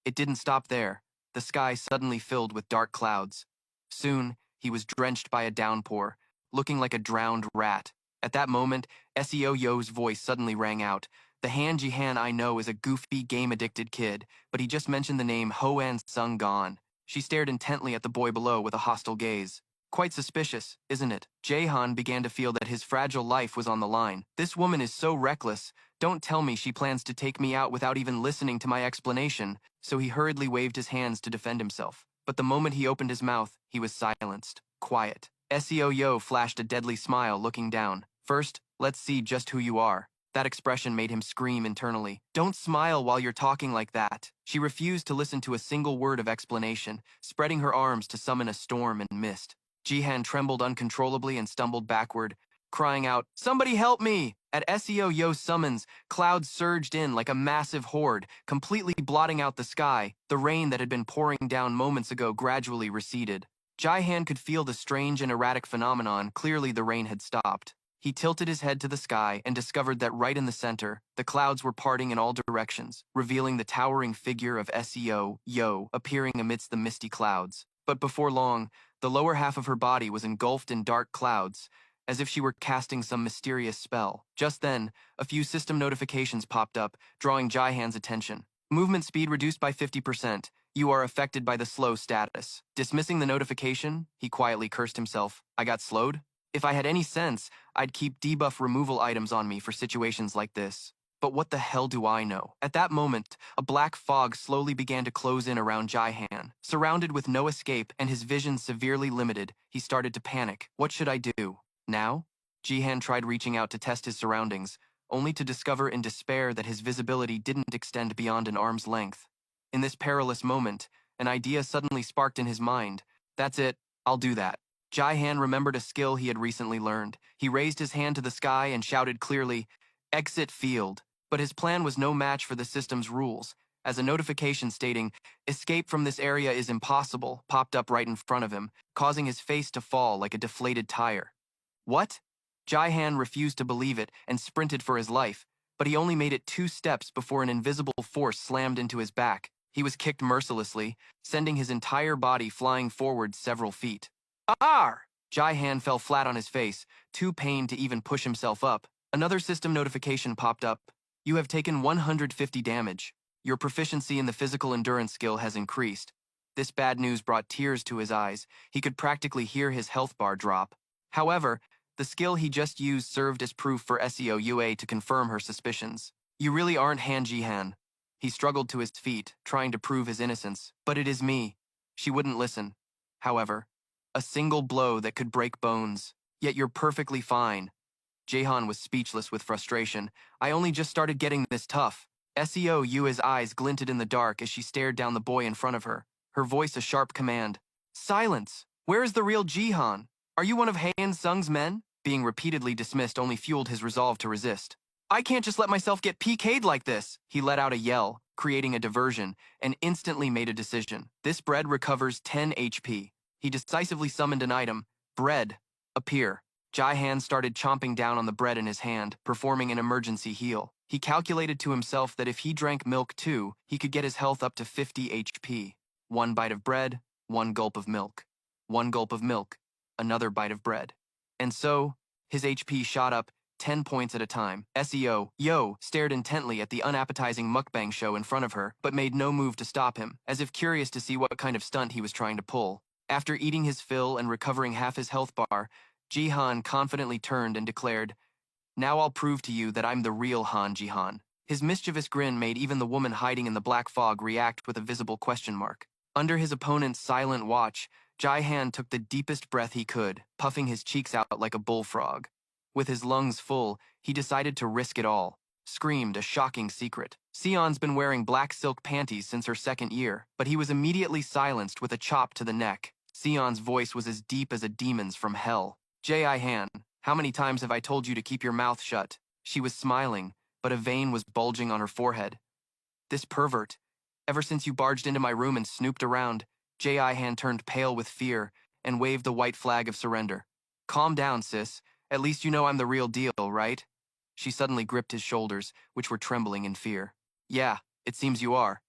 It didn't stop there. The sky suddenly filled with dark clouds. Soon, he was drenched by a downpour, looking like a drowned rat. At that moment, Seo Yo's voice suddenly rang out. The Han Jihan I know is a goofy, game-addicted kid, but he just mentioned the name Hoan Sung-gon. She stared intently at the boy below with a hostile gaze. Quite suspicious, isn't it? Jaehan began to feel that his fragile life was on the line. This woman is so reckless. Don't tell me she plans to take me out without even listening to my explanation. So he hurriedly waved his hands to defend himself. But the moment he opened his mouth, he was silenced. Quiet. Seo Yo flashed a deadly smile, looking down. First, let's see just who you are. That expression made him scream internally. Don't smile while you're talking like that. She refused to listen to a single word of explanation, spreading her arms to summon a storm and mist. Jihan trembled uncontrollably and stumbled backward, crying out, "Somebody help me!" At Seo Yo's summons, clouds surged in like a massive horde, completely blotting out the sky. The rain that had been pouring down moments ago gradually receded. Jai-Han could feel the strange and erratic phenomenon. Clearly the rain had stopped. He tilted his head to the sky and discovered that right in the center, the clouds were parting in all directions, revealing the towering figure of Seo Yo appearing amidst the misty clouds. But before long, the lower half of her body was engulfed in dark clouds, as if she were casting some mysterious spell. Just then, a few system notifications popped up, drawing Jai-Han's attention. Movement speed reduced by 50%. You are affected by the slow status. Dismissing the notification, he quietly cursed himself. I got slowed? If I had any sense, I'd keep debuff removal items on me for situations like this. But what the hell do I know? At that moment, a black fog slowly began to close in around Jai-Han. Surrounded with no escape and his vision severely limited, he started to panic. What should I do? Now? Jihan tried reaching out to test his surroundings, only to discover in despair that his visibility didn't extend beyond an arm's length. In this perilous moment, an idea suddenly sparked in his mind. That's it, I'll do that. Jai-Han remembered a skill he had recently learned. He raised his hand to the sky and shouted clearly, "Exit field." But his plan was no match for the system's rules, as a notification stating, "Escape from this area is impossible," popped up right in front of him, causing his face to fall like a deflated tire. What? Jai-Han refused to believe it and sprinted for his life, but he only made it 2 steps before an invisible force slammed into his back. He was kicked mercilessly, sending his entire body flying forward several feet. Arr! Jai-Han fell flat on his face, too pained to even push himself up. Another system notification popped up. You have taken 150 damage. Your proficiency in the physical endurance skill has increased. This bad news brought tears to his eyes. He could practically hear his health bar drop. However, the skill he just used served as proof for Seo Yue to confirm her suspicions. You really aren't Han Jihan. He struggled to his feet, trying to prove his innocence. But it is me. She wouldn't listen. However, a single blow that could break bones. Yet you're perfectly fine. Jahan was speechless with frustration. I only just started getting this tough. Seo Yue's eyes glinted in the dark as she stared down the boy in front of her, her voice a sharp command. Silence! Where is the real Jihan? Are you one of Han Sung's men? Being repeatedly dismissed only fueled his resolve to resist. I can't just let myself get PK'd like this. He let out a yell, creating a diversion, and instantly made a decision. This bread recovers 10 HP. He decisively summoned an item, bread, appear. Jai-Han started chomping down on the bread in his hand, performing an emergency heal. He calculated to himself that if he drank milk too, he could get his health up to 50 HP. 1 bite of bread, 1 gulp of milk. 1 gulp of milk, another bite of bread. And so, his HP shot up 10 points at a time. Seo Yo stared intently at the unappetizing mukbang show in front of her, but made no move to stop him, as if curious to see what kind of stunt he was trying to pull. After eating his fill and recovering half his health bar, Jihan confidently turned and declared, Now I'll prove to you that I'm the real Han Jihan. His mischievous grin made even the woman hiding in the black fog react with a visible question mark. Under his opponent's silent watch, Jai-Han took the deepest breath he could, puffing his cheeks out like a bullfrog. With his lungs full, he decided to risk it all. Screamed a shocking secret. Sion's been wearing black silk panties since her 2nd year, but he was immediately silenced with a chop to the neck. Sion's voice was as deep as a demon's from hell. Jai-Han, how many times have I told you to keep your mouth shut? She was smiling, but a vein was bulging on her forehead. This pervert. Ever since you barged into my room and snooped around, Jai-Han turned pale with fear and waved the white flag of surrender. Calm down, sis. At least you know I'm the real deal, right? She suddenly gripped his shoulders, which were trembling in fear. Yeah, it seems you are.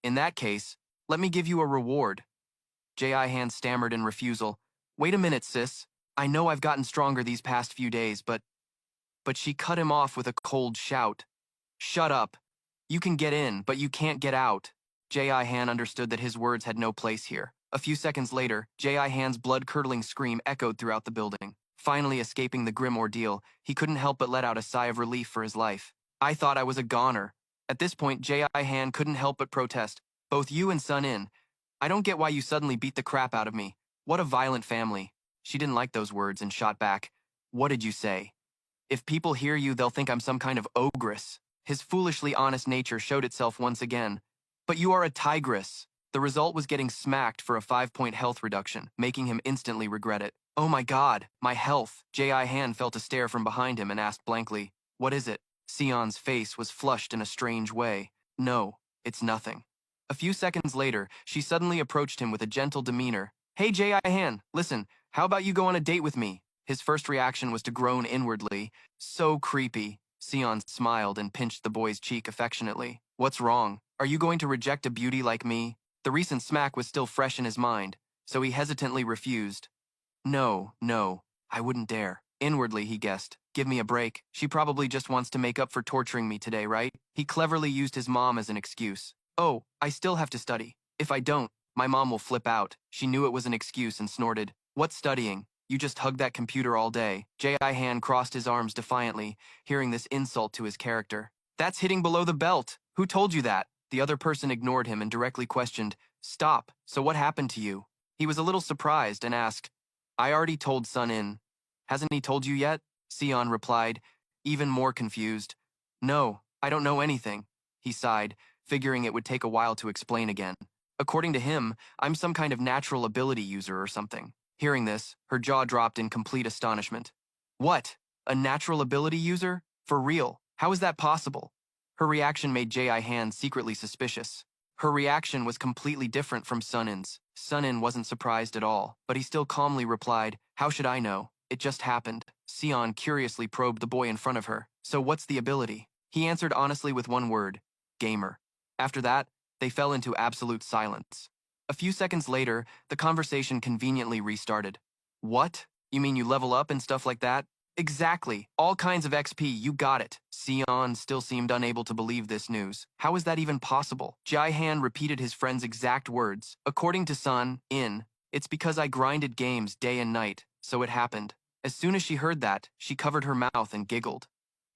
In that case, let me give you a reward. Jai-Han stammered in refusal. Wait a minute, sis. I know I've gotten stronger these past few days, but she cut him off with a cold shout. Shut up. You can get in, but you can't get out. Jai-Han understood that his words had no place here. A few seconds later, Jai-Han's blood-curdling scream echoed throughout the building. Finally escaping the grim ordeal, he couldn't help but let out a sigh of relief for his life. I thought I was a goner. At this point, Jai-Han couldn't help but protest. Both you and Sun In. I don't get why you suddenly beat the crap out of me. What a violent family. She didn't like those words and shot back. What did you say? If people hear you, they'll think I'm some kind of ogress. His foolishly honest nature showed itself once again. But you are a tigress. The result was getting smacked for a 5-point health reduction, making him instantly regret it. Oh my god, my health. Jai-Han felt a stare from behind him and asked blankly, What is it? Sion's face was flushed in a strange way. No, it's nothing. A few seconds later, she suddenly approached him with a gentle demeanor. Hey Jae-han, listen, how about you go on a date with me? His first reaction was to groan inwardly. So creepy. Sion smiled and pinched the boy's cheek affectionately. What's wrong? Are you going to reject a beauty like me? The recent smack was still fresh in his mind, so he hesitantly refused. No, no, I wouldn't dare. Inwardly, he guessed. Give me a break. She probably just wants to make up for torturing me today, right? He cleverly used his mom as an excuse. Oh, I still have to study. If I don't, my mom will flip out. She knew it was an excuse and snorted. What's studying? You just hug that computer all day. Jae-han crossed his arms defiantly, hearing this insult to his character. That's hitting below the belt. Who told you that? The other person ignored him and directly questioned, Stop, so what happened to you? He was a little surprised and asked, I already told Sun In. Hasn't he told you yet? Sion replied, even more confused. No, I don't know anything. He sighed, figuring it would take a while to explain again. According to him, I'm some kind of natural ability user or something. Hearing this, her jaw dropped in complete astonishment. What? A natural ability user? For real? How is that possible? Her reaction made Jae-han secretly suspicious. Her reaction was completely different from Sunin's. Sunin wasn't surprised at all, but he still calmly replied, How should I know? It just happened. Sion curiously probed the boy in front of her. So what's the ability? He answered honestly with one word, gamer. After that, they fell into absolute silence. A few seconds later, the conversation conveniently restarted. What? You mean you level up and stuff like that? Exactly. All kinds of XP, you got it. Sion still seemed unable to believe this news. How is that even possible? Jae-han repeated his friend's exact words. According to Sun In, it's because I grinded games day and night, so it happened. As soon as she heard that, she covered her mouth and giggled.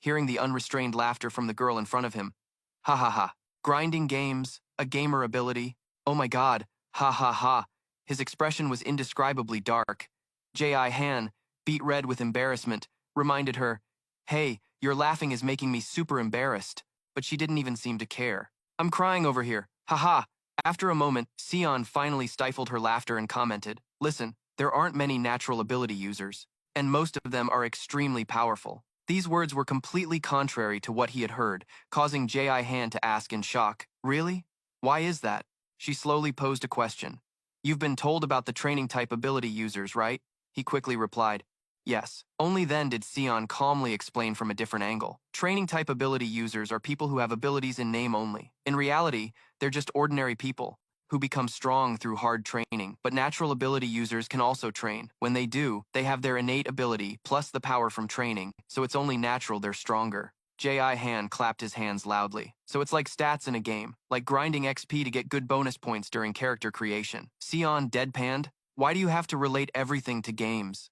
Hearing the unrestrained laughter from the girl in front of him. Ha ha ha. Grinding games, a gamer ability. Oh my god. Ha ha ha. His expression was indescribably dark. Jae-han, beet red with embarrassment, reminded her, Hey, your laughing is making me super embarrassed. But she didn't even seem to care. I'm crying over here. Haha. After a moment, Sion finally stifled her laughter and commented, Listen, there aren't many natural ability users, and most of them are extremely powerful. These words were completely contrary to what he had heard, causing Jae-han to ask in shock, Really? Why is that? She slowly posed a question. You've been told about the training type ability users, right? He quickly replied, Yes. Only then did Sion calmly explain from a different angle. Training type ability users are people who have abilities in name only. In reality, they're just ordinary people who become strong through hard training. But natural ability users can also train. When they do, they have their innate ability plus the power from training, so it's only natural they're stronger. Jae-han clapped his hands loudly. So it's like stats in a game, like grinding XP to get good bonus points during character creation. Sion deadpanned, Why do you have to relate everything to games?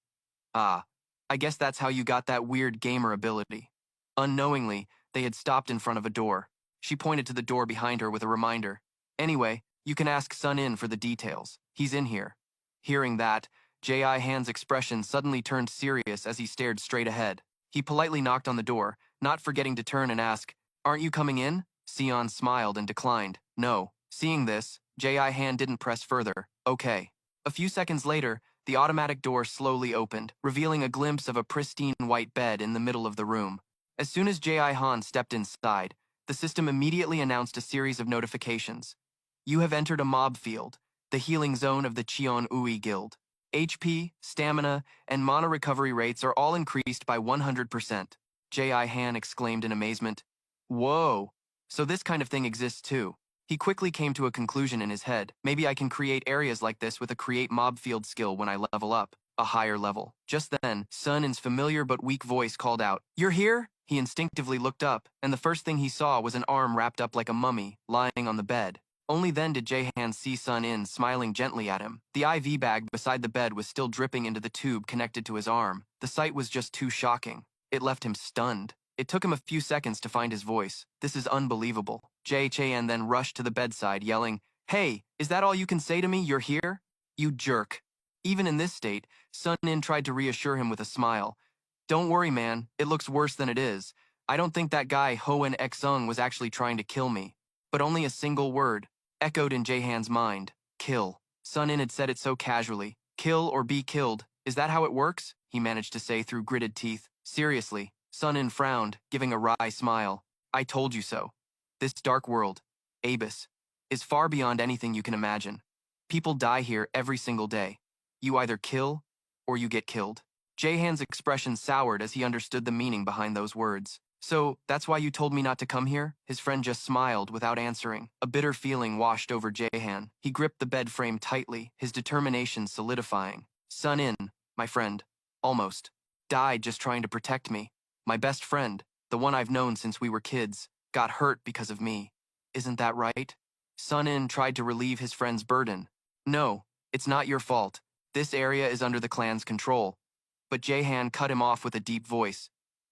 Ah, I guess that's how you got that weird gamer ability. Unknowingly, they had stopped in front of a door. She pointed to the door behind her with a reminder. Anyway, you can ask Sun In for the details. He's in here. Hearing that, Jae-han's expression suddenly turned serious as he stared straight ahead. He politely knocked on the door, not forgetting to turn and ask, Aren't you coming in? Sion smiled and declined. No. Seeing this, Jae-han didn't press further. Okay. A few seconds later, the automatic door slowly opened, revealing a glimpse of a pristine white bed in the middle of the room. As soon as Jae-han stepped inside, the system immediately announced a series of notifications. You have entered a mob field, the healing zone of the Cheon Ui Guild. HP, stamina, and mana recovery rates are all increased by 100%. Jae-han exclaimed in amazement. Whoa! So this kind of thing exists too. He quickly came to a conclusion in his head. Maybe I can create areas like this with a create mob field skill when I level up, a higher level. Just then, Sun In's familiar but weak voice called out, You're here? He instinctively looked up, and the first thing he saw was an arm wrapped up like a mummy, lying on the bed. Only then did Jae-han see Sun In smiling gently at him. The IV bag beside the bed was still dripping into the tube connected to his arm. The sight was just too shocking. It left him stunned. It took him a few seconds to find his voice. This is unbelievable. Jae-chan then rushed to the bedside, yelling, Hey, is that all you can say to me? You're here? You jerk. Even in this state, Sun In tried to reassure him with a smile. Don't worry, man. It looks worse than it is. I don't think that guy Hoen Ek-sung was actually trying to kill me. But only a single word echoed in Jae-han's mind. Kill. Sun In had said it so casually. Kill or be killed. Is that how it works? He managed to say through gritted teeth. Seriously. Sun In frowned, giving a wry smile. I told you so. This dark world, Abyss, is far beyond anything you can imagine. People die here every single day. You either kill or you get killed. Jaehan's expression soured as he understood the meaning behind those words. So, that's why you told me not to come here? His friend just smiled without answering. A bitter feeling washed over Jaehan. He gripped the bed frame tightly, his determination solidifying. Sun In, my friend, almost, died just trying to protect me. My best friend, the one I've known since we were kids, got hurt because of me. Isn't that right? Sun In tried to relieve his friend's burden. No, it's not your fault. This area is under the clan's control. But Jaehan cut him off with a deep voice.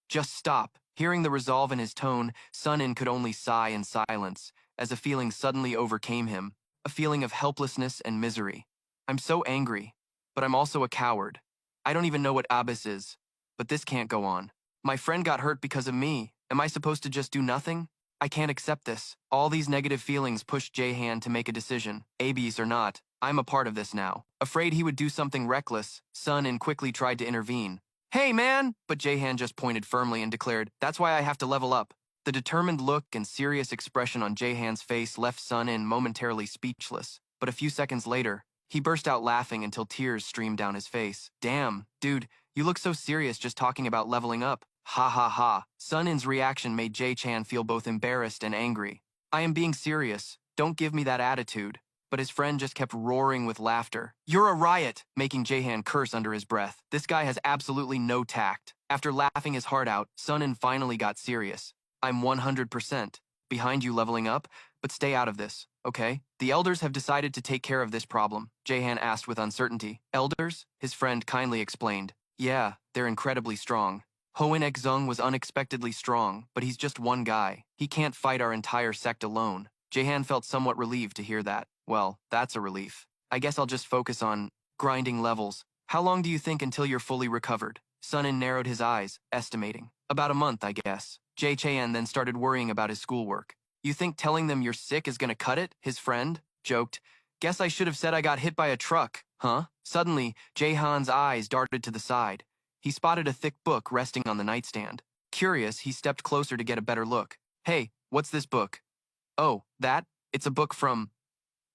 Just stop. Hearing the resolve in his tone, Sun In could only sigh in silence, as a feeling suddenly overcame him, a feeling of helplessness and misery. I'm so angry, but I'm also a coward. I don't even know what Abyss is, but this can't go on. My friend got hurt because of me. Am I supposed to just do nothing? I can't accept this. All these negative feelings pushed Jaehan to make a decision. Abyss or not, I'm a part of this now. Afraid he would do something reckless, Sun In quickly tried to intervene. Hey, man! But Jaehan just pointed firmly and declared, that's why I have to level up. The determined look and serious expression on Jaehan's face left Sun In momentarily speechless. But a few seconds later, he burst out laughing until tears streamed down his face. Damn, dude, you look so serious just talking about leveling up. Ha ha ha. Sun In's reaction made Jae-chan feel both embarrassed and angry. I am being serious. Don't give me that attitude. But his friend just kept roaring with laughter. You're a riot, making Jaehan curse under his breath. This guy has absolutely no tact. After laughing his heart out, Sun In finally got serious. I'm 100% behind you leveling up, but stay out of this, okay? The elders have decided to take care of this problem, Jaehan asked with uncertainty. Elders? His friend kindly explained. Yeah, they're incredibly strong. Hoen Ek Zung was unexpectedly strong, but he's just one guy. He can't fight our entire sect alone. Jaehan felt somewhat relieved to hear that. Well, that's a relief. I guess I'll just focus on grinding levels. How long do you think until you're fully recovered? Sun In narrowed his eyes, estimating. About a month, I guess. Jae-chan then started worrying about his schoolwork. You think telling them you're sick is gonna cut it? His friend joked. Guess I should have said I got hit by a truck, huh? Suddenly, Jaehan's eyes darted to the side. He spotted a thick book resting on the nightstand. Curious, he stepped closer to get a better look. Hey, what's this book? Oh, that? It's a book from...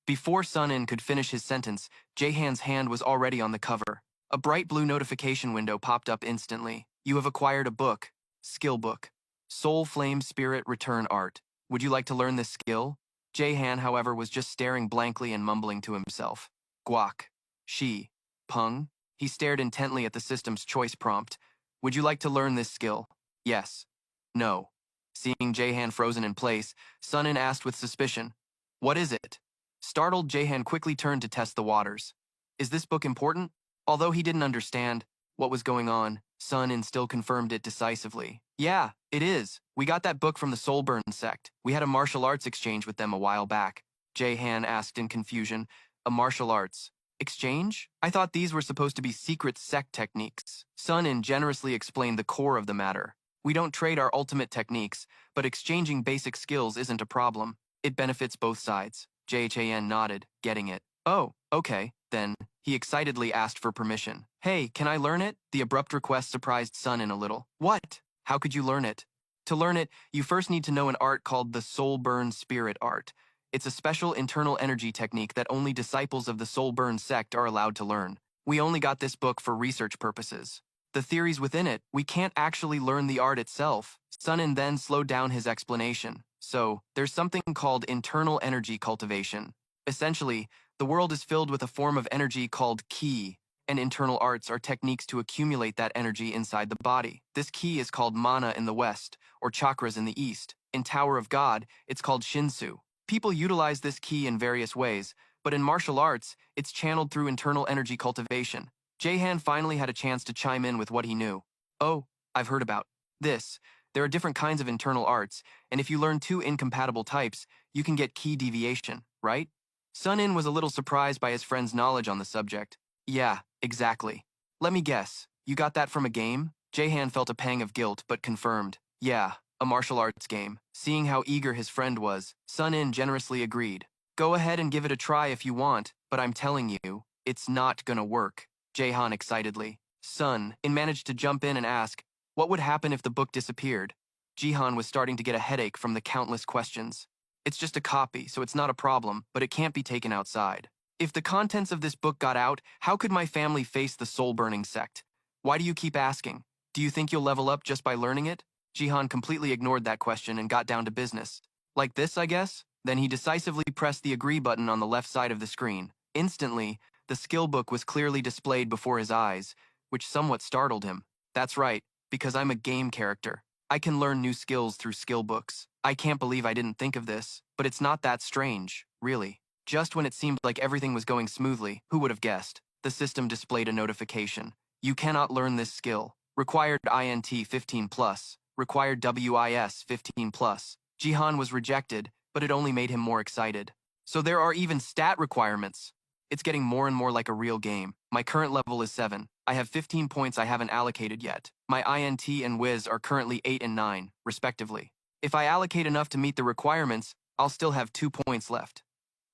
Before Sun In could finish his sentence, Jaehan's hand was already on the cover. A bright blue notification window popped up instantly. You have acquired a book. Skill book. Soul Flame Spirit Return Art. Would you like to learn this skill? Jaehan, however, was just staring blankly and mumbling to himself. Guak. Shi. Peng. He stared intently at the system's choice prompt. Would you like to learn this skill? Yes. No. Seeing Jaehan frozen in place, Sun In asked with suspicion. What is it? Startled, Jaehan quickly turned to test the waters. Is this book important? Although he didn't understand what was going on, Sun In still confirmed it decisively. Yeah, it is. We got that book from the Soulburn sect. We had a martial arts exchange with them a while back. Jaehan asked in confusion. A martial arts exchange? I thought these were supposed to be secret sect techniques. Sun In generously explained the core of the matter. We don't trade our ultimate techniques, but exchanging basic skills isn't a problem. It benefits both sides. Jae-chan nodded, getting it. Oh, okay, then. He excitedly asked for permission. Hey, can I learn it? The abrupt request surprised Sun In a little. What? How could you learn it? To learn it, you first need to know an art called the Soulburn Spirit Art. It's a special internal energy technique that only disciples of the Soulburn sect are allowed to learn. We only got this book for research purposes. The theories within it, we can't actually learn the art itself. Sun In then slowed down his explanation. So, there's something called internal energy cultivation. Essentially, the world is filled with a form of energy called ki, and internal arts are techniques to accumulate that energy inside the body. This ki is called mana in the West, or chakras in the East. In Tower of God, it's called shinsu. People utilize this ki in various ways, but in martial arts, it's channeled through internal energy cultivation. Jaehan finally had a chance to chime in with what he knew. Oh, I've heard about this. There are different kinds of internal arts, and if you learn two incompatible types, you can get ki deviation, right? Sun In was a little surprised by his friend's knowledge on the subject. Yeah, exactly. Let me guess, you got that from a game? Jaehan felt a pang of guilt, but confirmed. Yeah, a martial arts game. Seeing how eager his friend was, Sun In generously agreed. Go ahead and give it a try if you want, but I'm telling you, it's not gonna work. Jaehan excitedly. Sun In managed to jump in and ask, what would happen if the book disappeared? Jihan was starting to get a headache from the countless questions. It's just a copy, so it's not a problem, but it can't be taken outside. If the contents of this book got out, how could my family face the soul-burning sect? Why do you keep asking? Do you think you'll level up just by learning it? Jihan completely ignored that question and got down to business. Like this, I guess? Then he decisively pressed the agree button on the left side of the screen. Instantly, the skill book was clearly displayed before his eyes, which somewhat startled him. That's right, because I'm a game character. I can learn new skills through skill books. I can't believe I didn't think of this, but it's not that strange, really. Just when it seemed like everything was going smoothly, who would have guessed? The system displayed a notification. You cannot learn this skill. Required INT 15 plus. Required WIS 15 plus. Jihan was rejected, but it only made him more excited. So there are even stat requirements. It's getting more and more like a real game. My current level is 7. I have 15 points I haven't allocated yet. My INT and WIS are currently 8 and 9, respectively. If I allocate enough to meet the requirements, I'll still have 2 points left.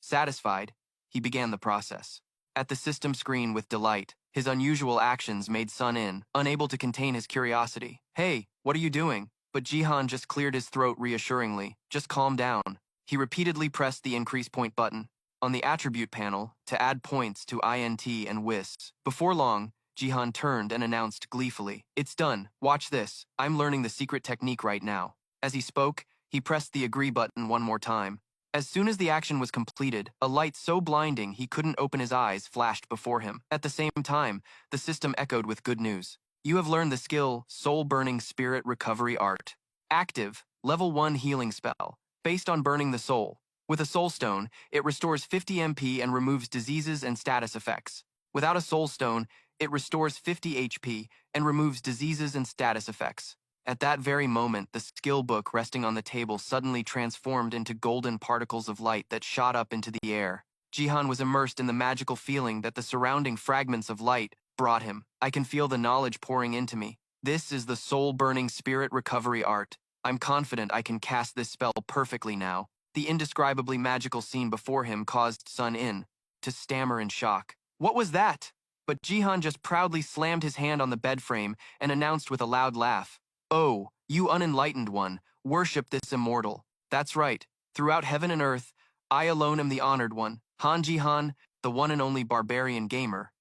Satisfied, he began the process. At the system screen with delight, his unusual actions made Sun In unable to contain his curiosity. Hey, what are you doing? But Jihan just cleared his throat reassuringly. Just calm down. He repeatedly pressed the increase point button on the attribute panel to add points to INT and WIS. Before long, Jihan turned and announced gleefully, "It's done. Watch this. I'm learning the secret technique right now." As he spoke, he pressed the agree button one more time. As soon as the action was completed, a light so blinding he couldn't open his eyes flashed before him. At the same time, the system echoed with good news. You have learned the skill Soul Burning Spirit Recovery Art. Active, level 1 healing spell, based on burning the soul. With a soul stone, it restores 50 MP and removes diseases and status effects. Without a soul stone, it restores 50 HP and removes diseases and status effects. At that very moment, the skill book resting on the table suddenly transformed into golden particles of light that shot up into the air. Jihan was immersed in the magical feeling that the surrounding fragments of light brought him. I can feel the knowledge pouring into me. This is the soul-burning spirit recovery art. I'm confident I can cast this spell perfectly now. The indescribably magical scene before him caused Sun In to stammer in shock. What was that? But Jihan just proudly slammed his hand on the bed frame and announced with a loud laugh, "Oh, you unenlightened one, worship this immortal. That's right, throughout heaven and earth, I alone am the honored one. Han Jihan, the one and only barbarian gamer,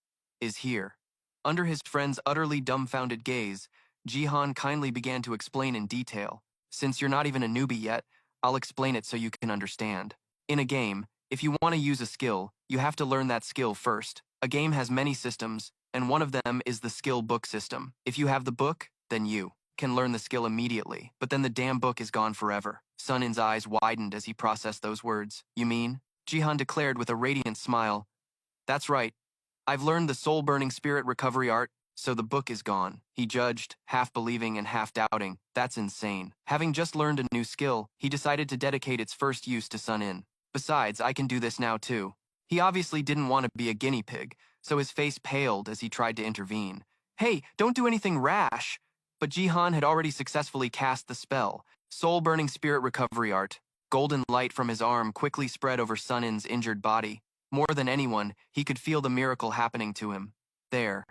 is here." Under his friend's utterly dumbfounded gaze, Jihan kindly began to explain in detail. Since you're not even a newbie yet, I'll explain it so you can understand. In a game, if you want to use a skill, you have to learn that skill first. A game has many systems, and one of them is the skill book system. If you have the book, then you can learn the skill immediately, but then the damn book is gone forever. Sun In's eyes widened as he processed those words. You mean? Jihan declared with a radiant smile. That's right. I've learned the soul-burning spirit recovery art, so the book is gone. He judged, half believing and half doubting. That's insane. Having just learned a new skill, he decided to dedicate its first use to Sun In. Besides, I can do this now too. He obviously didn't want to be a guinea pig, so his face paled as he tried to intervene. Hey, don't do anything rash! But Jihan had already successfully cast the spell. Soul-burning spirit recovery art. Golden light from his arm quickly spread over Sun In's injured body. More than anyone, he could feel the miracle happening to him. There.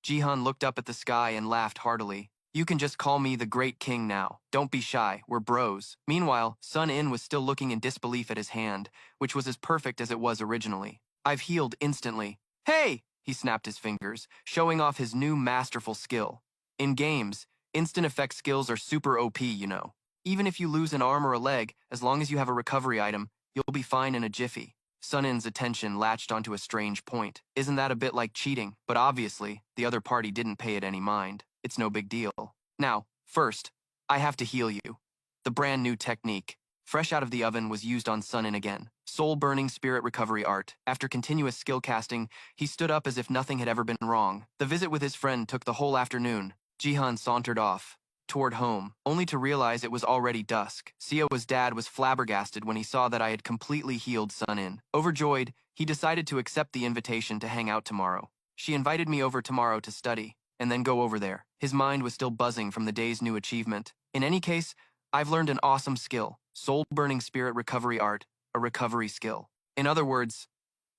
Jihan looked up at the sky and laughed heartily. You can just call me the Great King now. Don't be shy, we're bros. Meanwhile, Sun In was still looking in disbelief at his hand, which was as perfect as it was originally. I've healed instantly. Hey! He snapped his fingers, showing off his new masterful skill. In games, instant effect skills are super OP, you know. Even if you lose an arm or a leg, as long as you have a recovery item, you'll be fine in a jiffy. Sun In's attention latched onto a strange point. Isn't that a bit like cheating? But obviously, the other party didn't pay it any mind. It's no big deal. Now, first, I have to heal you. The brand new technique, fresh out of the oven, was used on Sun In again. Soul-burning spirit recovery art. After continuous skill casting, he stood up as if nothing had ever been wrong. The visit with his friend took the whole afternoon. Jihan sauntered off toward home, only to realize it was already dusk. Sio's dad was flabbergasted when he saw that I had completely healed Sun In. Overjoyed, he decided to accept the invitation to hang out tomorrow. She invited me over tomorrow to study, and then go over there. His mind was still buzzing from the day's new achievement. In any case, I've learned an awesome skill, soul-burning spirit recovery art, a recovery skill. In other words,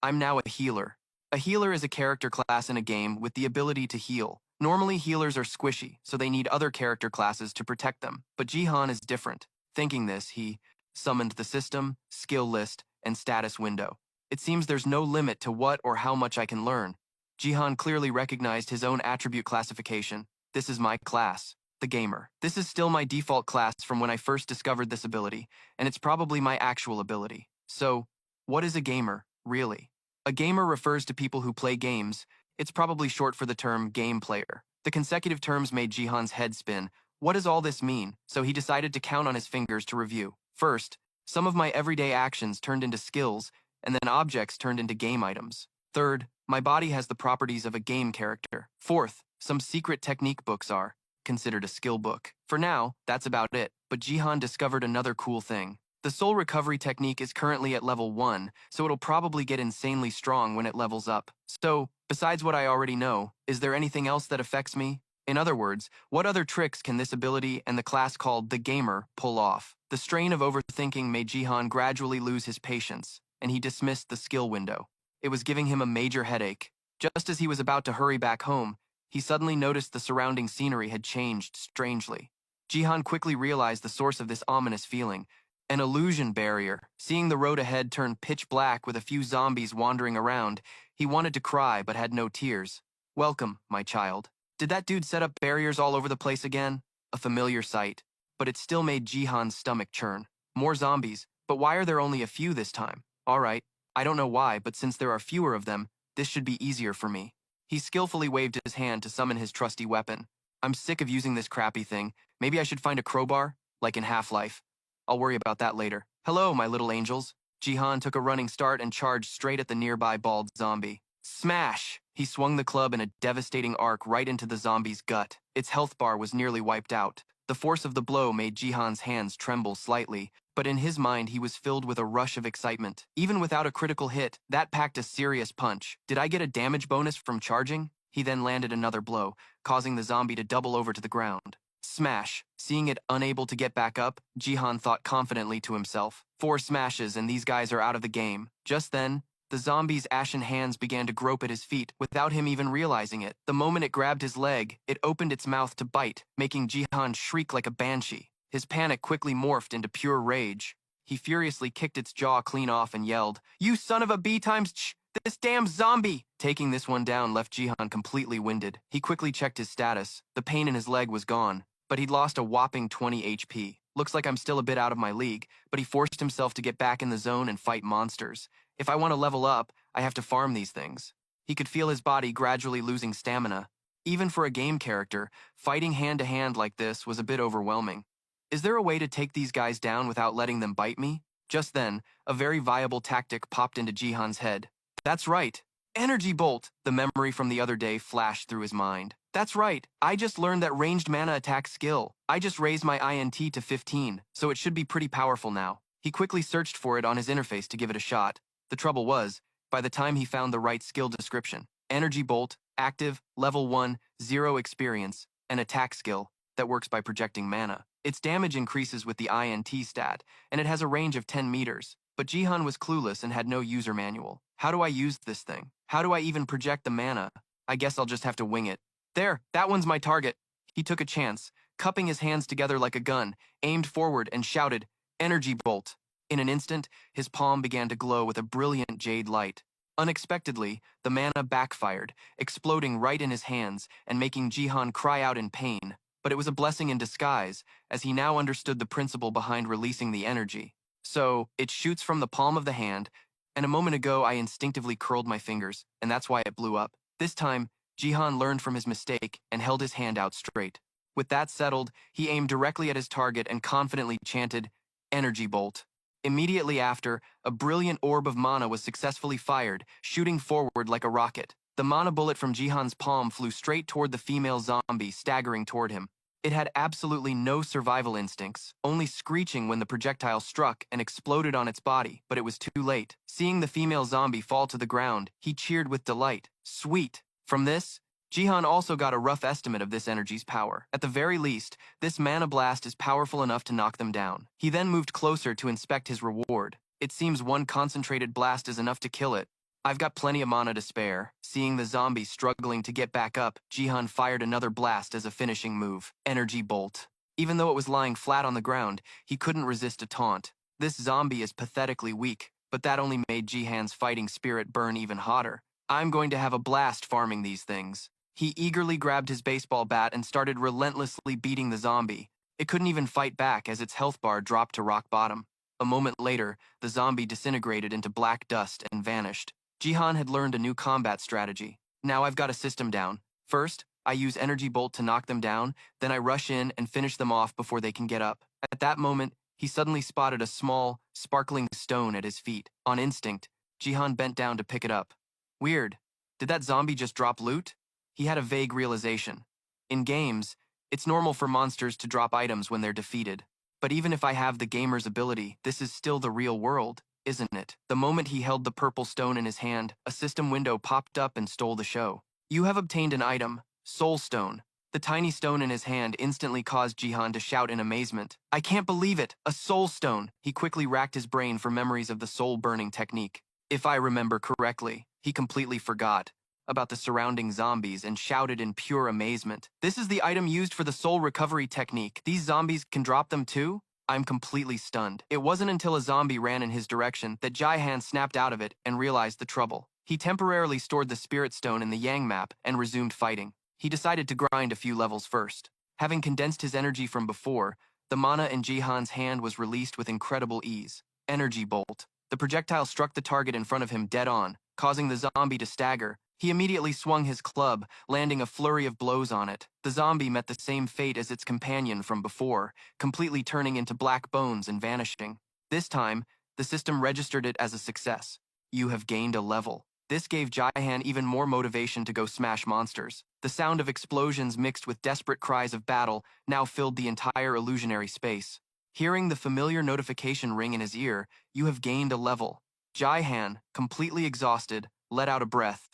I'm now a healer. A healer is a character class in a game with the ability to heal. Normally, healers are squishy, so they need other character classes to protect them. But Jihan is different. Thinking this, he summoned the system, skill list, and status window. It seems there's no limit to what or how much I can learn. Jihan clearly recognized his own attribute classification. This is my class, the gamer. This is still my default class from when I first discovered this ability, and it's probably my actual ability. So, what is a gamer, really? A gamer refers to people who play games. It's probably short for the term game player. The consecutive terms made Jihan's head spin. What does all this mean? So he decided to count on his fingers to review. First, some of my everyday actions turned into skills, and then objects turned into game items. Third, my body has the properties of a game character. Fourth, some secret technique books are considered a skill book. For now, that's about it, but Jihan discovered another cool thing. The soul recovery technique is currently at level 1, so it'll probably get insanely strong when it levels up. So, besides what I already know, is there anything else that affects me? In other words, what other tricks can this ability and the class called the Gamer pull off? The strain of overthinking made Jihan gradually lose his patience, and he dismissed the skill window. It was giving him a major headache. Just as he was about to hurry back home, he suddenly noticed the surrounding scenery had changed strangely. Jihan quickly realized the source of this ominous feeling. An illusion barrier. Seeing the road ahead turn pitch black with a few zombies wandering around, he wanted to cry but had no tears. Welcome, my child. Did that dude set up barriers all over the place again? A familiar sight, but it still made Jihan's stomach churn. More zombies, but why are there only a few this time? Alright, I don't know why, but since there are fewer of them, this should be easier for me. He skillfully waved his hand to summon his trusty weapon. I'm sick of using this crappy thing. Maybe I should find a crowbar, like in Half-Life. I'll worry about that later. Hello, my little angels. Jihan took a running start and charged straight at the nearby bald zombie. Smash! He swung the club in a devastating arc right into the zombie's gut. Its health bar was nearly wiped out. The force of the blow made Jihan's hands tremble slightly, but in his mind he was filled with a rush of excitement. Even without a critical hit, that packed a serious punch. Did I get a damage bonus from charging? He then landed another blow, causing the zombie to double over to the ground. Smash. Seeing it unable to get back up, Jihan thought confidently to himself. 4 smashes and these guys are out of the game. Just then, the zombie's ashen hands began to grope at his feet without him even realizing it. The moment it grabbed his leg, it opened its mouth to bite, making Jihan shriek like a banshee. His panic quickly morphed into pure rage. He furiously kicked its jaw clean off and yelled, "You son of a B times ch! This damn zombie!" Taking this one down left Jihan completely winded. He quickly checked his status. The pain in his leg was gone, but he'd lost a whopping 20 HP. Looks like I'm still a bit out of my league, but he forced himself to get back in the zone and fight monsters. If I want to level up, I have to farm these things. He could feel his body gradually losing stamina. Even for a game character, fighting hand-to-hand like this was a bit overwhelming. Is there a way to take these guys down without letting them bite me? Just then, a very viable tactic popped into Jihan's head. That's right. Energy Bolt! The memory from the other day flashed through his mind. That's right. I just learned that ranged mana attack skill. I just raised my INT to 15, so it should be pretty powerful now. He quickly searched for it on his interface to give it a shot. The trouble was, by the time he found the right skill description, Energy Bolt, active, level 1, 0 experience, an attack skill that works by projecting mana. Its damage increases with the INT stat, and it has a range of 10 meters. But Jihan was clueless and had no user manual. How do I use this thing? How do I even project the mana? I guess I'll just have to wing it. There, that one's my target. He took a chance, cupping his hands together like a gun, aimed forward and shouted, "Energy Bolt." In an instant, his palm began to glow with a brilliant jade light. Unexpectedly, the mana backfired, exploding right in his hands and making Jihan cry out in pain. But it was a blessing in disguise, as he now understood the principle behind releasing the energy. So, it shoots from the palm of the hand, and a moment ago I instinctively curled my fingers, and that's why it blew up. This time, Jihan learned from his mistake and held his hand out straight. With that settled, he aimed directly at his target and confidently chanted, "Energy Bolt." Immediately after, a brilliant orb of mana was successfully fired, shooting forward like a rocket. The mana bullet from Jihan's palm flew straight toward the female zombie, staggering toward him. It had absolutely no survival instincts, only screeching when the projectile struck and exploded on its body, but it was too late. Seeing the female zombie fall to the ground, he cheered with delight. Sweet! From this, Jihan also got a rough estimate of this energy's power. At the very least, this mana blast is powerful enough to knock them down. He then moved closer to inspect his reward. It seems one concentrated blast is enough to kill it. I've got plenty of mana to spare. Seeing the zombie struggling to get back up, Jihan fired another blast as a finishing move. Energy Bolt. Even though it was lying flat on the ground, he couldn't resist a taunt. This zombie is pathetically weak. but that only made Jihan's fighting spirit burn even hotter. I'm going to have a blast farming these things. He eagerly grabbed his baseball bat and started relentlessly beating the zombie. It couldn't even fight back as its health bar dropped to rock bottom. A moment later, the zombie disintegrated into black dust and vanished. Jihan had learned a new combat strategy. Now I've got a system down. First, I use Energy Bolt to knock them down, then I rush in and finish them off before they can get up. At that moment, he suddenly spotted a small, sparkling stone at his feet. On instinct, Jihan bent down to pick it up. Weird. Did that zombie just drop loot? He had a vague realization. In games, it's normal for monsters to drop items when they're defeated. But even if I have the gamer's ability, this is still the real world, isn't it? The moment he held the purple stone in his hand, a system window popped up and stole the show. You have obtained an item, Soul Stone. The tiny stone in his hand instantly caused Jihan to shout in amazement. I can't believe it! A soul stone! He quickly racked his brain for memories of the soul-burning technique. If I remember correctly, he completely forgot about the surrounding zombies and shouted in pure amazement. This is the item used for the soul recovery technique. These zombies can drop them too? I'm completely stunned. It wasn't until a zombie ran in his direction that Jihan snapped out of it and realized the trouble. He temporarily stored the spirit stone in the Yang map and resumed fighting. He decided to grind a few levels first. Having condensed his energy from before, the mana in Jihan's hand was released with incredible ease. Energy Bolt. The projectile struck the target in front of him dead on, causing the zombie to stagger. He immediately swung his club, landing a flurry of blows on it. The zombie met the same fate as its companion from before, completely turning into black bones and vanishing. This time, the system registered it as a success. You have gained a level. This gave Jihan even more motivation to go smash monsters. The sound of explosions mixed with desperate cries of battle now filled the entire illusionary space. Hearing the familiar notification ring in his ear, you have gained a level. Jihan, completely exhausted, let out a breath.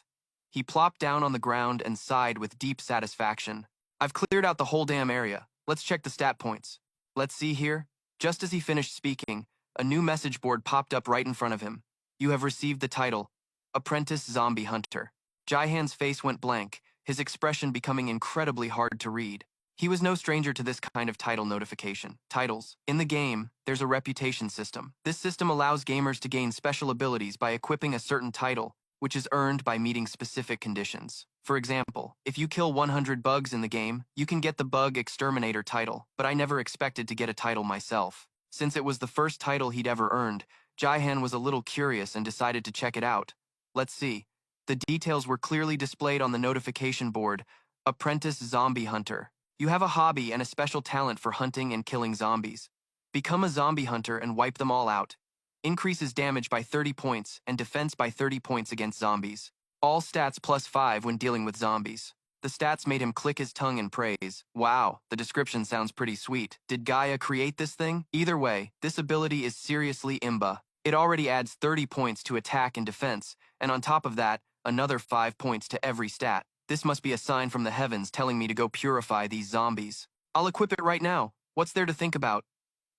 He plopped down on the ground and sighed with deep satisfaction. I've cleared out the whole damn area. Let's check the stat points. Let's see here. Just as he finished speaking, a new message board popped up right in front of him. You have received the title, Apprentice Zombie Hunter. Jihan's face went blank, his expression becoming incredibly hard to read. He was no stranger to this kind of title notification. Titles. In the game, there's a reputation system. This system allows gamers to gain special abilities by equipping a certain title, which is earned by meeting specific conditions. For example, if you kill 100 bugs in the game, you can get the Bug Exterminator title, but I never expected to get a title myself. Since it was the first title he'd ever earned, Jihan was a little curious and decided to check it out. Let's see. The details were clearly displayed on the notification board. Apprentice Zombie Hunter. You have a hobby and a special talent for hunting and killing zombies. Become a zombie hunter and wipe them all out. Increases damage by 30 points and defense by 30 points against zombies. All stats +5 when dealing with zombies. The stats made him click his tongue in praise. Wow, the description sounds pretty sweet. Did Gaia create this thing? Either way, this ability is seriously imba. It already adds 30 points to attack and defense, and on top of that, another 5 points to every stat. This must be a sign from the heavens telling me to go purify these zombies. I'll equip it right now. What's there to think about?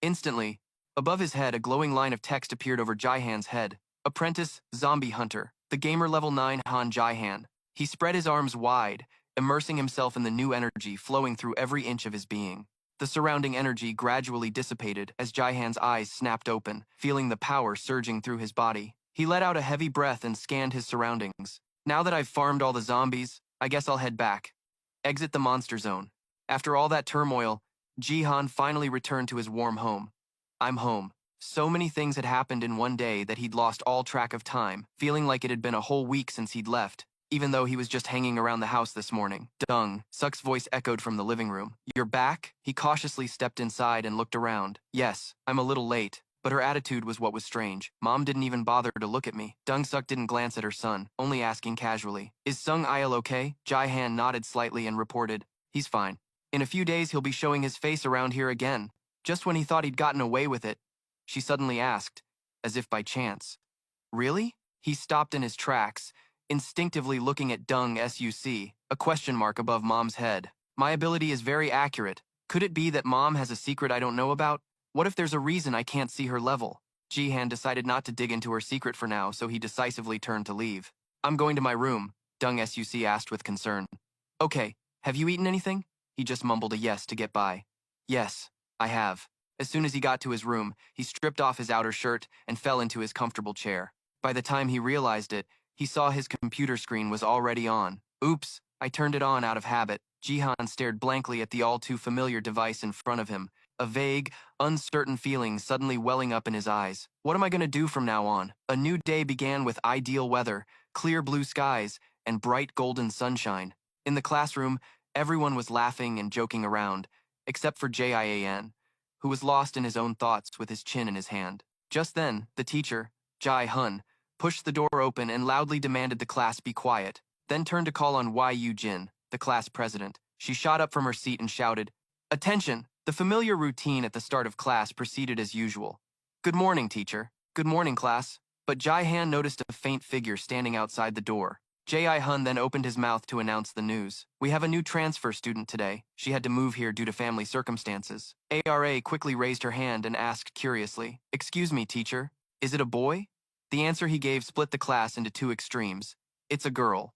Instantly, above his head, a glowing line of text appeared over Jihan's head. Apprentice Zombie Hunter. The gamer level 9 Han Jihan. He spread his arms wide, immersing himself in the new energy flowing through every inch of his being. The surrounding energy gradually dissipated as Jihan's eyes snapped open, feeling the power surging through his body. He let out a heavy breath and scanned his surroundings. Now that I've farmed all the zombies, I guess I'll head back. Exit the monster zone. After all that turmoil, Jihan finally returned to his warm home. I'm home. So many things had happened in one day that he'd lost all track of time, feeling like it had been a whole week since he'd left, even though he was just hanging around the house this morning. Dung, Suk's voice echoed from the living room. You're back? He cautiously stepped inside and looked around. Yes, I'm a little late, but her attitude was what was strange. Mom didn't even bother to look at me. Dung Suk didn't glance at her son, only asking casually, Is Sung Il okay? Jihan nodded slightly and reported, He's fine. In a few days he'll be showing his face around here again. Just when he thought he'd gotten away with it, she suddenly asked, as if by chance. Really? He stopped in his tracks, instinctively looking at Dung Suc, a question mark above Mom's head. My ability is very accurate. Could it be that Mom has a secret I don't know about? What if there's a reason I can't see her level? Jihan decided not to dig into her secret for now, so he decisively turned to leave. I'm going to my room, Dung Suc asked with concern. Okay, have you eaten anything? He just mumbled a yes to get by. Yes, I have. As soon as he got to his room, he stripped off his outer shirt and fell into his comfortable chair. By the time he realized it, he saw his computer screen was already on. Oops, I turned it on out of habit. Jihan stared blankly at the all-too-familiar device in front of him, a vague, uncertain feeling suddenly welling up in his eyes. What am I going to do from now on? A new day began with ideal weather, clear blue skies, and bright golden sunshine. In the classroom, everyone was laughing and joking around, except for Jian, who was lost in his own thoughts with his chin in his hand. Just then, the teacher, Jai Hun, pushed the door open and loudly demanded the class be quiet, then turned to call on Yu Jin, the class president. She shot up from her seat and shouted, "Attention!" The familiar routine at the start of class proceeded as usual. "Good morning, teacher." "Good morning, class." But Jai Han noticed a faint figure standing outside the door. Jai Hun then opened his mouth to announce the news. "We have a new transfer student today. She had to move here due to family circumstances." Ara quickly raised her hand and asked curiously, "Excuse me, teacher, is it a boy?" The answer he gave split the class into two extremes. "It's a girl."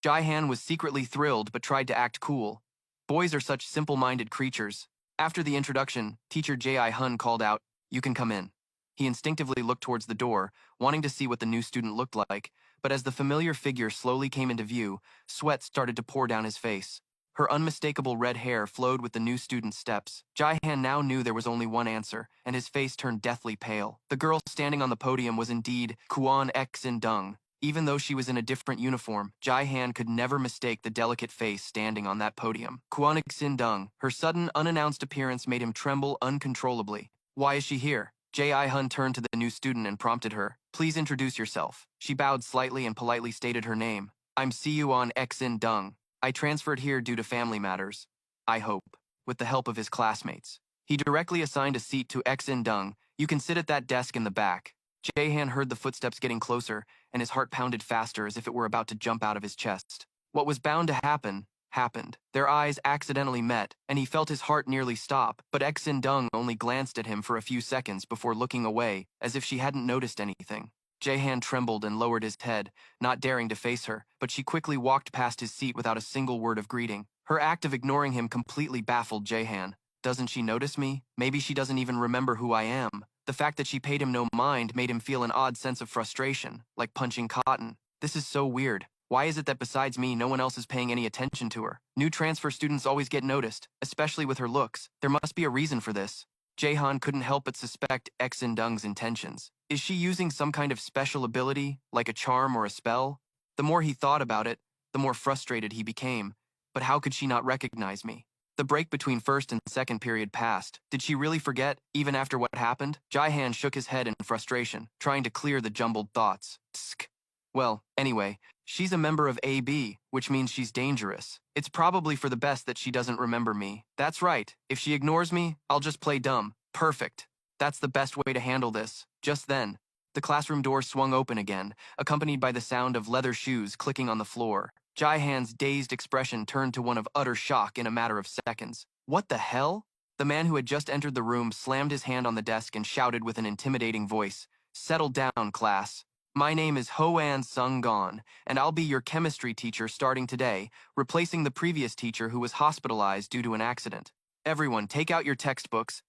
Jai Han was secretly thrilled but tried to act cool. Boys are such simple-minded creatures. After the introduction, teacher Jai Hun called out, "You can come in." He instinctively looked towards the door, wanting to see what the new student looked like, but as the familiar figure slowly came into view, sweat started to pour down his face. Her unmistakable red hair flowed with the new student's steps. Jai Han now knew there was only one answer, and his face turned deathly pale. The girl standing on the podium was indeed Kwon Xin Dung. Even though she was in a different uniform, Jai Han could never mistake the delicate face standing on that podium. Kwon Xin Dung, her sudden, unannounced appearance made him tremble uncontrollably. "Why is she here?" Jai Hun turned to the new student and prompted her, "Please introduce yourself." She bowed slightly and politely stated her name. "I'm Kwon Xin Dung. I transferred here due to family matters. I hope, with the help of his classmates." He directly assigned a seat to Xin Dung. "You can sit at that desk in the back." Jahan heard the footsteps getting closer, and his heart pounded faster as if it were about to jump out of his chest. What was bound to happen, happened. Their eyes accidentally met, and he felt his heart nearly stop, but Xin Dung only glanced at him for a few seconds before looking away, as if she hadn't noticed anything. Jahan trembled and lowered his head, not daring to face her, but she quickly walked past his seat without a single word of greeting. Her act of ignoring him completely baffled Jahan. Doesn't she notice me? Maybe she doesn't even remember who I am. The fact that she paid him no mind made him feel an odd sense of frustration, like punching cotton. This is so weird. Why is it that besides me, no one else is paying any attention to her? New transfer students always get noticed, especially with her looks. There must be a reason for this. Jahan couldn't help but suspect Xin Dung's intentions. Is she using some kind of special ability, like a charm or a spell? The more he thought about it, the more frustrated he became. But how could she not recognize me? The break between first and second period passed. Did she really forget, even after what happened? Jaihan shook his head in frustration, trying to clear the jumbled thoughts. Tsk. Well, anyway, she's a member of AB, which means she's dangerous. It's probably for the best that she doesn't remember me. That's right. If she ignores me, I'll just play dumb. Perfect. That's the best way to handle this. Just then, the classroom door swung open again, accompanied by the sound of leather shoes clicking on the floor. Jaihan's dazed expression turned to one of utter shock in a matter of seconds. What the hell? The man who had just entered the room slammed his hand on the desk and shouted with an intimidating voice, "Settle down, class. My name is Hoan Sung-gon, and I'll be your chemistry teacher starting today, replacing the previous teacher who was hospitalized due to an accident. Everyone, take out your textbooks."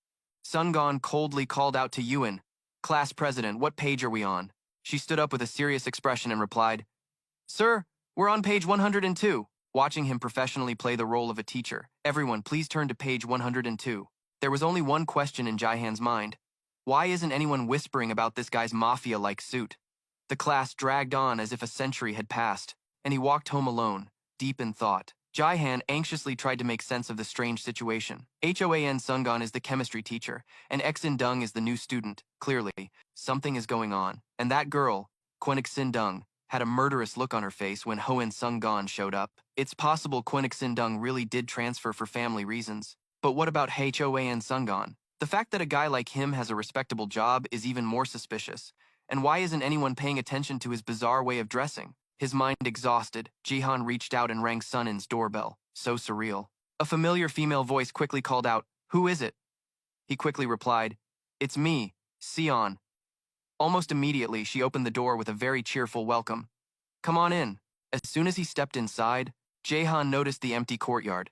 Sung-gon coldly called out to Yuan, "Class president, what page are we on?" She stood up with a serious expression and replied, "Sir, we're on page 102. Watching him professionally play the role of a teacher. "Everyone, please turn to page 102. There was only one question in Jaihan's mind. Why isn't anyone whispering about this guy's mafia-like suit? The class dragged on as if a century had passed, and he walked home alone, deep in thought. Jaihan anxiously tried to make sense of the strange situation. Hoan Sung-gon is the chemistry teacher, and Xin Dung is the new student. Clearly, something is going on. And that girl, Xin Dung, had a murderous look on her face when Hoan Sung-gon showed up. It's possible Xin Dung really did transfer for family reasons. But what about Hoan Sung-gon? The fact that a guy like him has a respectable job is even more suspicious. And why isn't anyone paying attention to his bizarre way of dressing? His mind exhausted, Jihan reached out and rang Sunin's doorbell. So surreal. A familiar female voice quickly called out, "Who is it?" He quickly replied, "It's me, Sion." Almost immediately, she opened the door with a very cheerful welcome. "Come on in." As soon as he stepped inside, Jahan noticed the empty courtyard.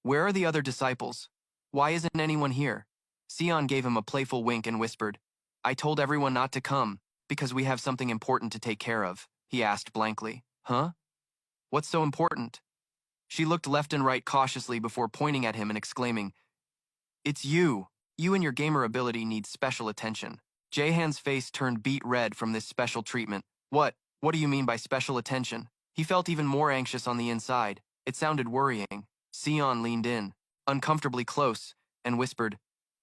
Where are the other disciples? Why isn't anyone here? Sion gave him a playful wink and whispered, I told everyone not to come, because we have something important to take care of, he asked blankly. Huh? What's so important? She looked left and right cautiously before pointing at him and exclaiming, It's you. You and your gamer ability need special attention. Jahan's face turned beet red from this special treatment. What do you mean by special attention? He felt even more anxious on the inside. It sounded worrying. Sion leaned in, uncomfortably close, and whispered,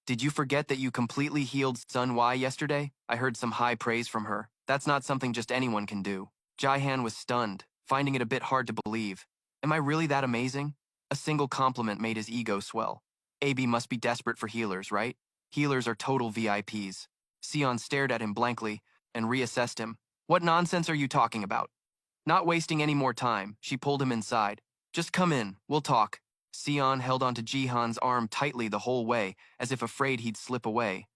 Did you forget that you completely healed Sun Y yesterday? I heard some high praise from her. That's not something just anyone can do. Jahan was stunned, finding it a bit hard to believe. Am I really that amazing? A single compliment made his ego swell. AB must be desperate for healers, right? Healers are total VIPs. Sion stared at him blankly and reassessed him. What nonsense are you talking about? Not wasting any more time, she pulled him inside. Just come in, we'll talk. Sion held onto Jihan's arm tightly the whole way, as if afraid he'd slip away.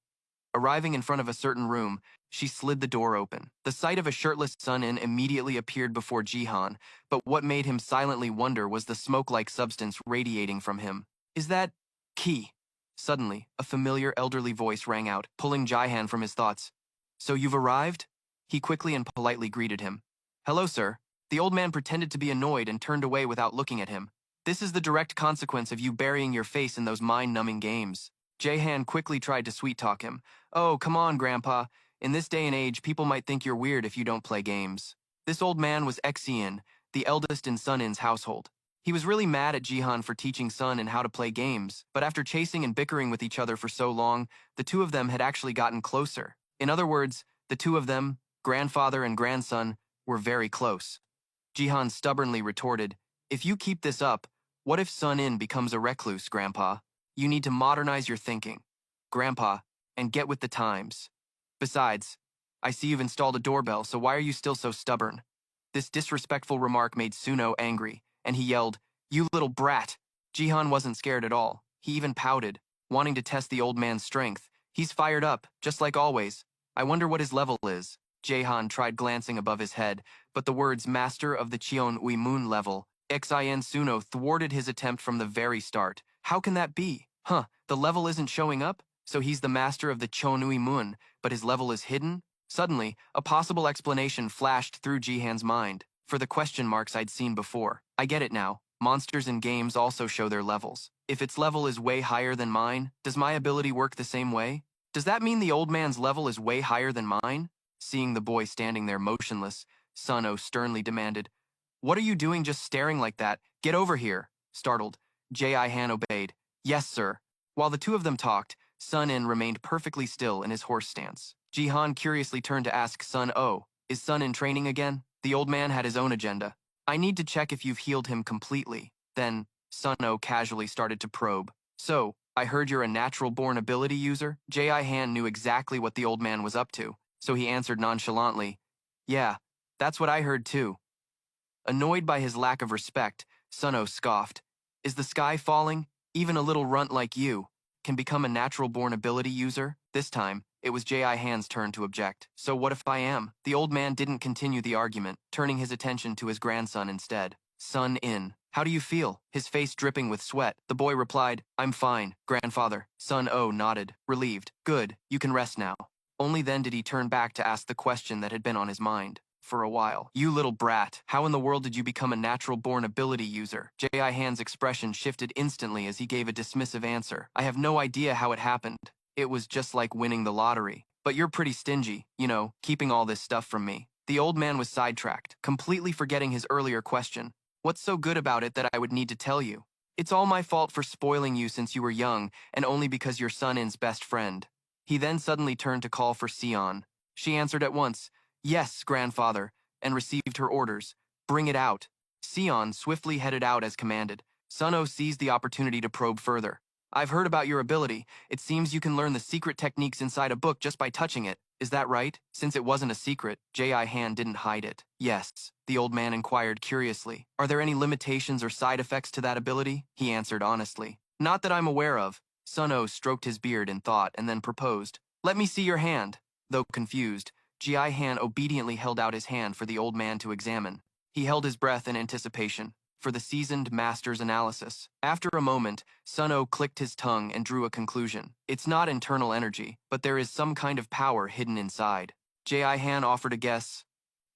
Arriving in front of a certain room, she slid the door open. The sight of a shirtless Sun-In immediately appeared before Jihan, but what made him silently wonder was the smoke-like substance radiating from him. Is that Key? Suddenly, a familiar elderly voice rang out, pulling Jihan from his thoughts. So you've arrived? He quickly and politely greeted him. Hello, sir. The old man pretended to be annoyed and turned away without looking at him. This is the direct consequence of you burying your face in those mind-numbing games. Jahan quickly tried to sweet-talk him. Oh, come on, Grandpa. In this day and age, people might think you're weird if you don't play games. This old man was Xian, the eldest in Sun-In's household. He was really mad at Jihan for teaching Sun-In how to play games, but after chasing and bickering with each other for so long, the two of them had actually gotten closer. In other words, the two of them, grandfather and grandson, were very close. Jihan stubbornly retorted, If you keep this up, what if Sun-In becomes a recluse, Grandpa? You need to modernize your thinking, Grandpa, and get with the times. Besides, I see you've installed a doorbell, so why are you still so stubborn? This disrespectful remark made Suno angry, and he yelled, You little brat! Jihan wasn't scared at all. He even pouted, wanting to test the old man's strength. He's fired up, just like always. I wonder what his level is. Jahan tried glancing above his head, but the words Master of the Cheon Ui Moon level, Xin Suno thwarted his attempt from the very start. How can that be? The level isn't showing up? So he's the Master of the Cheon Ui Moon, but his level is hidden? Suddenly, a possible explanation flashed through Jihan's mind, for the question marks I'd seen before. I get it now. Monsters in games also show their levels. If its level is way higher than mine, does my ability work the same way? Does that mean the old man's level is way higher than mine? Seeing the boy standing there motionless, Suno sternly demanded, What are you doing just staring like that? Get over here. Startled, Jihan obeyed. Yes, sir. While the two of them talked, Sun-In remained perfectly still in his horse stance. Jihan curiously turned to ask Sun-O, Is Sun-In training again? The old man had his own agenda. I need to check if you've healed him completely. Then, Sun-O casually started to probe. So, I heard you're a natural-born ability user? Jihan knew exactly what the old man was up to, so he answered nonchalantly, Yeah, that's what I heard too. Annoyed by his lack of respect, Sun-O scoffed. Is the sky falling? Even a little runt like you can become a natural-born ability user? This time, it was Jihan's turn to object. So what if I am? The old man didn't continue the argument, turning his attention to his grandson instead. Sun-In, how do you feel? His face dripping with sweat. The boy replied, I'm fine, grandfather. Sun-O nodded, relieved. Good, you can rest now. Only then did he turn back to ask the question that had been on his mind for a while. You little brat, how in the world did you become a natural-born ability user? Jihan's expression shifted instantly as he gave a dismissive answer. I have no idea how it happened. It was just like winning the lottery. But you're pretty stingy, keeping all this stuff from me. The old man was sidetracked, completely forgetting his earlier question. What's so good about it that I would need to tell you? It's all my fault for spoiling you since you were young, and only because you're Sun-In's best friend. He then suddenly turned to call for Sion. She answered at once, Yes, grandfather, and received her orders. Bring it out. Sion swiftly headed out as commanded. Sun-O seized the opportunity to probe further. I've heard about your ability. It seems you can learn the secret techniques inside a book just by touching it. Is that right? Since it wasn't a secret, Jihan didn't hide it. Yes, the old man inquired curiously. Are there any limitations or side effects to that ability? He answered honestly. Not that I'm aware of. Sun-O stroked his beard in thought and then proposed. Let me see your hand. Though confused, Jihan obediently held out his hand for the old man to examine. He held his breath in anticipation. for the seasoned master's analysis. After a moment, Sun-Oh clicked his tongue and drew a conclusion. It's not internal energy, but there is some kind of power hidden inside. J.I. Han offered a guess.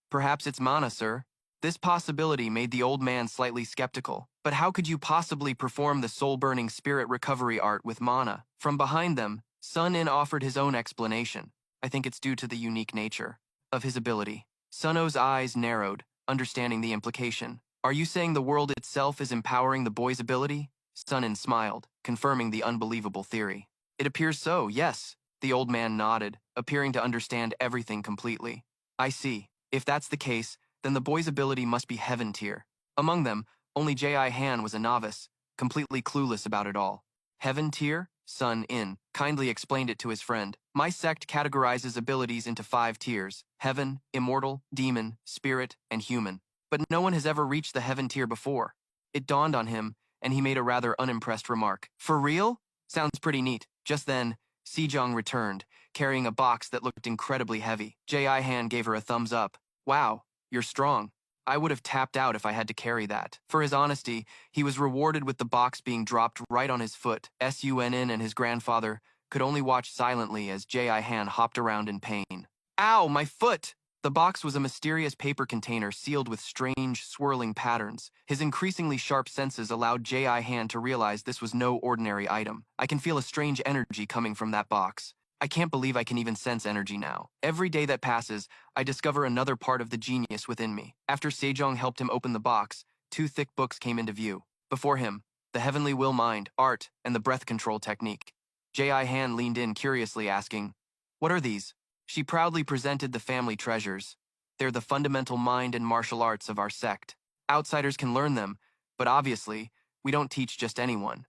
Perhaps it's mana, sir. This possibility made the old man slightly skeptical. But how could you possibly perform the soul-burning spirit recovery art with mana? From behind them, Sun-In offered his own explanation. I think it's due to the unique nature of his ability. Sun-Oh's eyes narrowed, understanding the implication. Are you saying the world itself is empowering the boy's ability? Sun-In smiled, confirming the unbelievable theory. It appears so, yes. The old man nodded, appearing to understand everything completely. I see. If that's the case, then the boy's ability must be heaven tier. Among them, only J.I. Han was a novice, completely clueless about it all. Heaven tier? Sun-In kindly explained it to his friend. My sect categorizes abilities into 5 tiers: heaven, immortal, demon, spirit, and human. But no one has ever reached the heaven tier before. It dawned on him, and he made a rather unimpressed remark. For real? Sounds pretty neat. Just then, Sejong returned, carrying a box that looked incredibly heavy. J.I. Han gave her a thumbs up. Wow, you're strong. I would have tapped out if I had to carry that. For his honesty, he was rewarded with the box being dropped right on his foot. Sun-In and his grandfather could only watch silently as J.I. Han hopped around in pain. Ow, my foot! The box was a mysterious paper container sealed with strange, swirling patterns. His increasingly sharp senses allowed J.I. Han to realize this was no ordinary item. I can feel a strange energy coming from that box. I can't believe I can even sense energy now. Every day that passes, I discover another part of the genius within me. After Sejong helped him open the box, 2 thick books came into view. Before him, the Heavenly Will Mind, Art, and the Breath Control Technique. J.I. Han leaned in curiously, asking, "What are these?" She proudly presented the family treasures. They're the fundamental mind and martial arts of our sect. Outsiders can learn them, but obviously, we don't teach just anyone.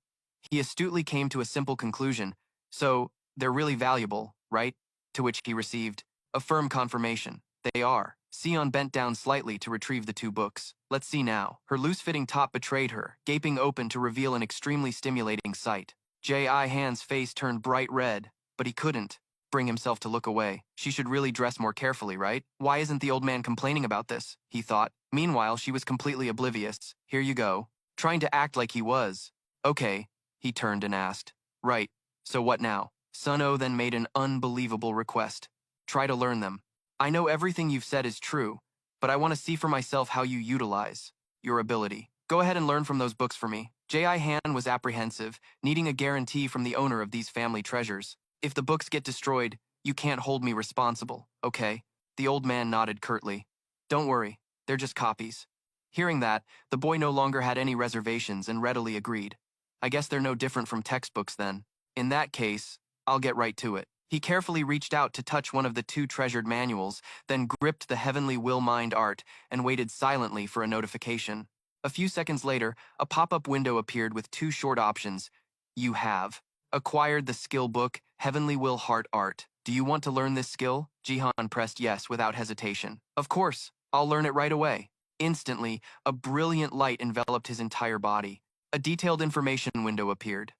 He astutely came to a simple conclusion. So, they're really valuable, right? To which he received a firm confirmation. They are. Sion bent down slightly to retrieve the 2 books. Let's see now. Her loose-fitting top betrayed her, gaping open to reveal an extremely stimulating sight. J.I. Han's face turned bright red, but he couldn't bring himself to look away. She should really dress more carefully, right? Why isn't the old man complaining about this? He thought. Meanwhile, she was completely oblivious. Here you go. Trying to act like he was. Okay, he turned and asked. Right, so what now? Sun-Oh then made an unbelievable request. Try to learn them. I know everything you've said is true, but I want to see for myself how you utilize your ability. Go ahead and learn from those books for me. J.I. Han was apprehensive, needing a guarantee from the owner of these family treasures. If the books get destroyed, you can't hold me responsible, okay? The old man nodded curtly. Don't worry, they're just copies. Hearing that, the boy no longer had any reservations and readily agreed. I guess they're no different from textbooks then. In that case, I'll get right to it. He carefully reached out to touch one of the 2 treasured manuals, then gripped the Heavenly Will Mind Art and waited silently for a notification. A few seconds later, a pop-up window appeared with 2 short options. You have acquired the skill book, Heavenly Will Heart Art. Do you want to learn this skill? Jihan pressed yes without hesitation. Of course, I'll learn it right away. Instantly, a brilliant light enveloped his entire body. A detailed information window appeared.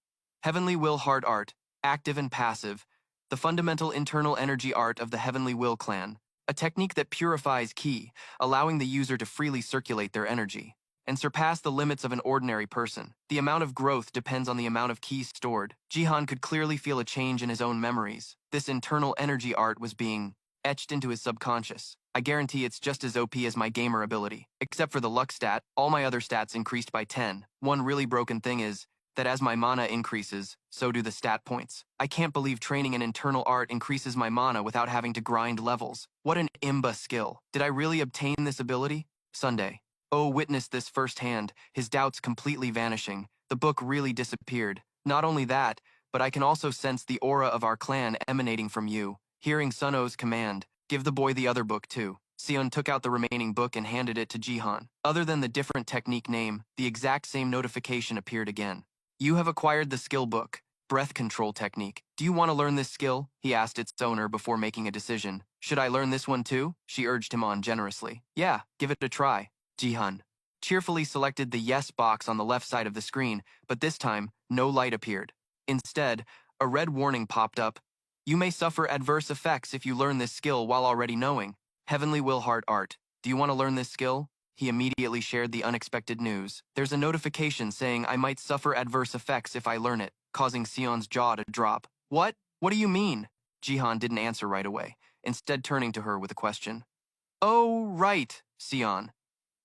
Heavenly Will Heart Art. Active and passive, the fundamental internal energy art of the Heavenly Will clan, a technique that purifies ki, allowing the user to freely circulate their energy, and surpass the limits of an ordinary person. The amount of growth depends on the amount of ki stored. Jihan could clearly feel a change in his own memories. This internal energy art was being etched into his subconscious. I guarantee it's just as OP as my gamer ability. Except for the luck stat, all my other stats increased by 10. One really broken thing is that as my mana increases, so do the stat points. I can't believe training an internal art increases my mana without having to grind levels. What an imba skill. Did I really obtain this ability? Sunday. Oh, witnessed this firsthand, his doubts completely vanishing. The book really disappeared. Not only that, but I can also sense the aura of our clan emanating from you. Hearing Sun-Oh's command, give the boy the other book too. Sion took out the remaining book and handed it to Jihan. Other than the different technique name, the exact same notification appeared again. You have acquired the skill book, Breath Control Technique. Do you want to learn this skill? He asked its owner before making a decision. Should I learn this one too? She urged him on generously. Yeah, give it a try. Jihan cheerfully selected the yes box on the left side of the screen, but this time, no light appeared. Instead, a red warning popped up. You may suffer adverse effects if you learn this skill while already knowing. Heavenly Will Heart Art. Do you want to learn this skill? he immediately shared the unexpected news. There's a notification saying I might suffer adverse effects if I learn it, causing Sion's jaw to drop. What? What do you mean? Jihan didn't answer right away, instead turning to her with a question. Oh, right, Sion.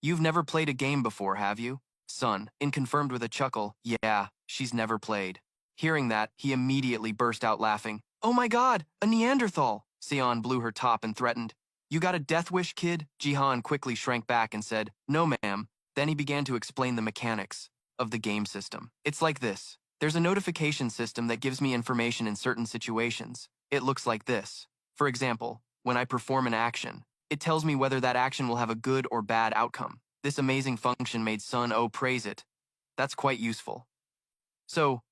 You've never played a game before, have you? Sun, confirmed with a chuckle, yeah, she's never played. Hearing that, he immediately burst out laughing. Oh my god, a Neanderthal! Sion blew her top and threatened. You got a death wish, kid? Jihan quickly shrank back and said, no ma'am. Then he began to explain the mechanics of the game system. It's like this. There's a notification system that gives me information in certain situations. It looks like this. For example, when I perform an action, it tells me whether that action will have a good or bad outcome. This amazing function made Sun O praise it. That's quite useful. So,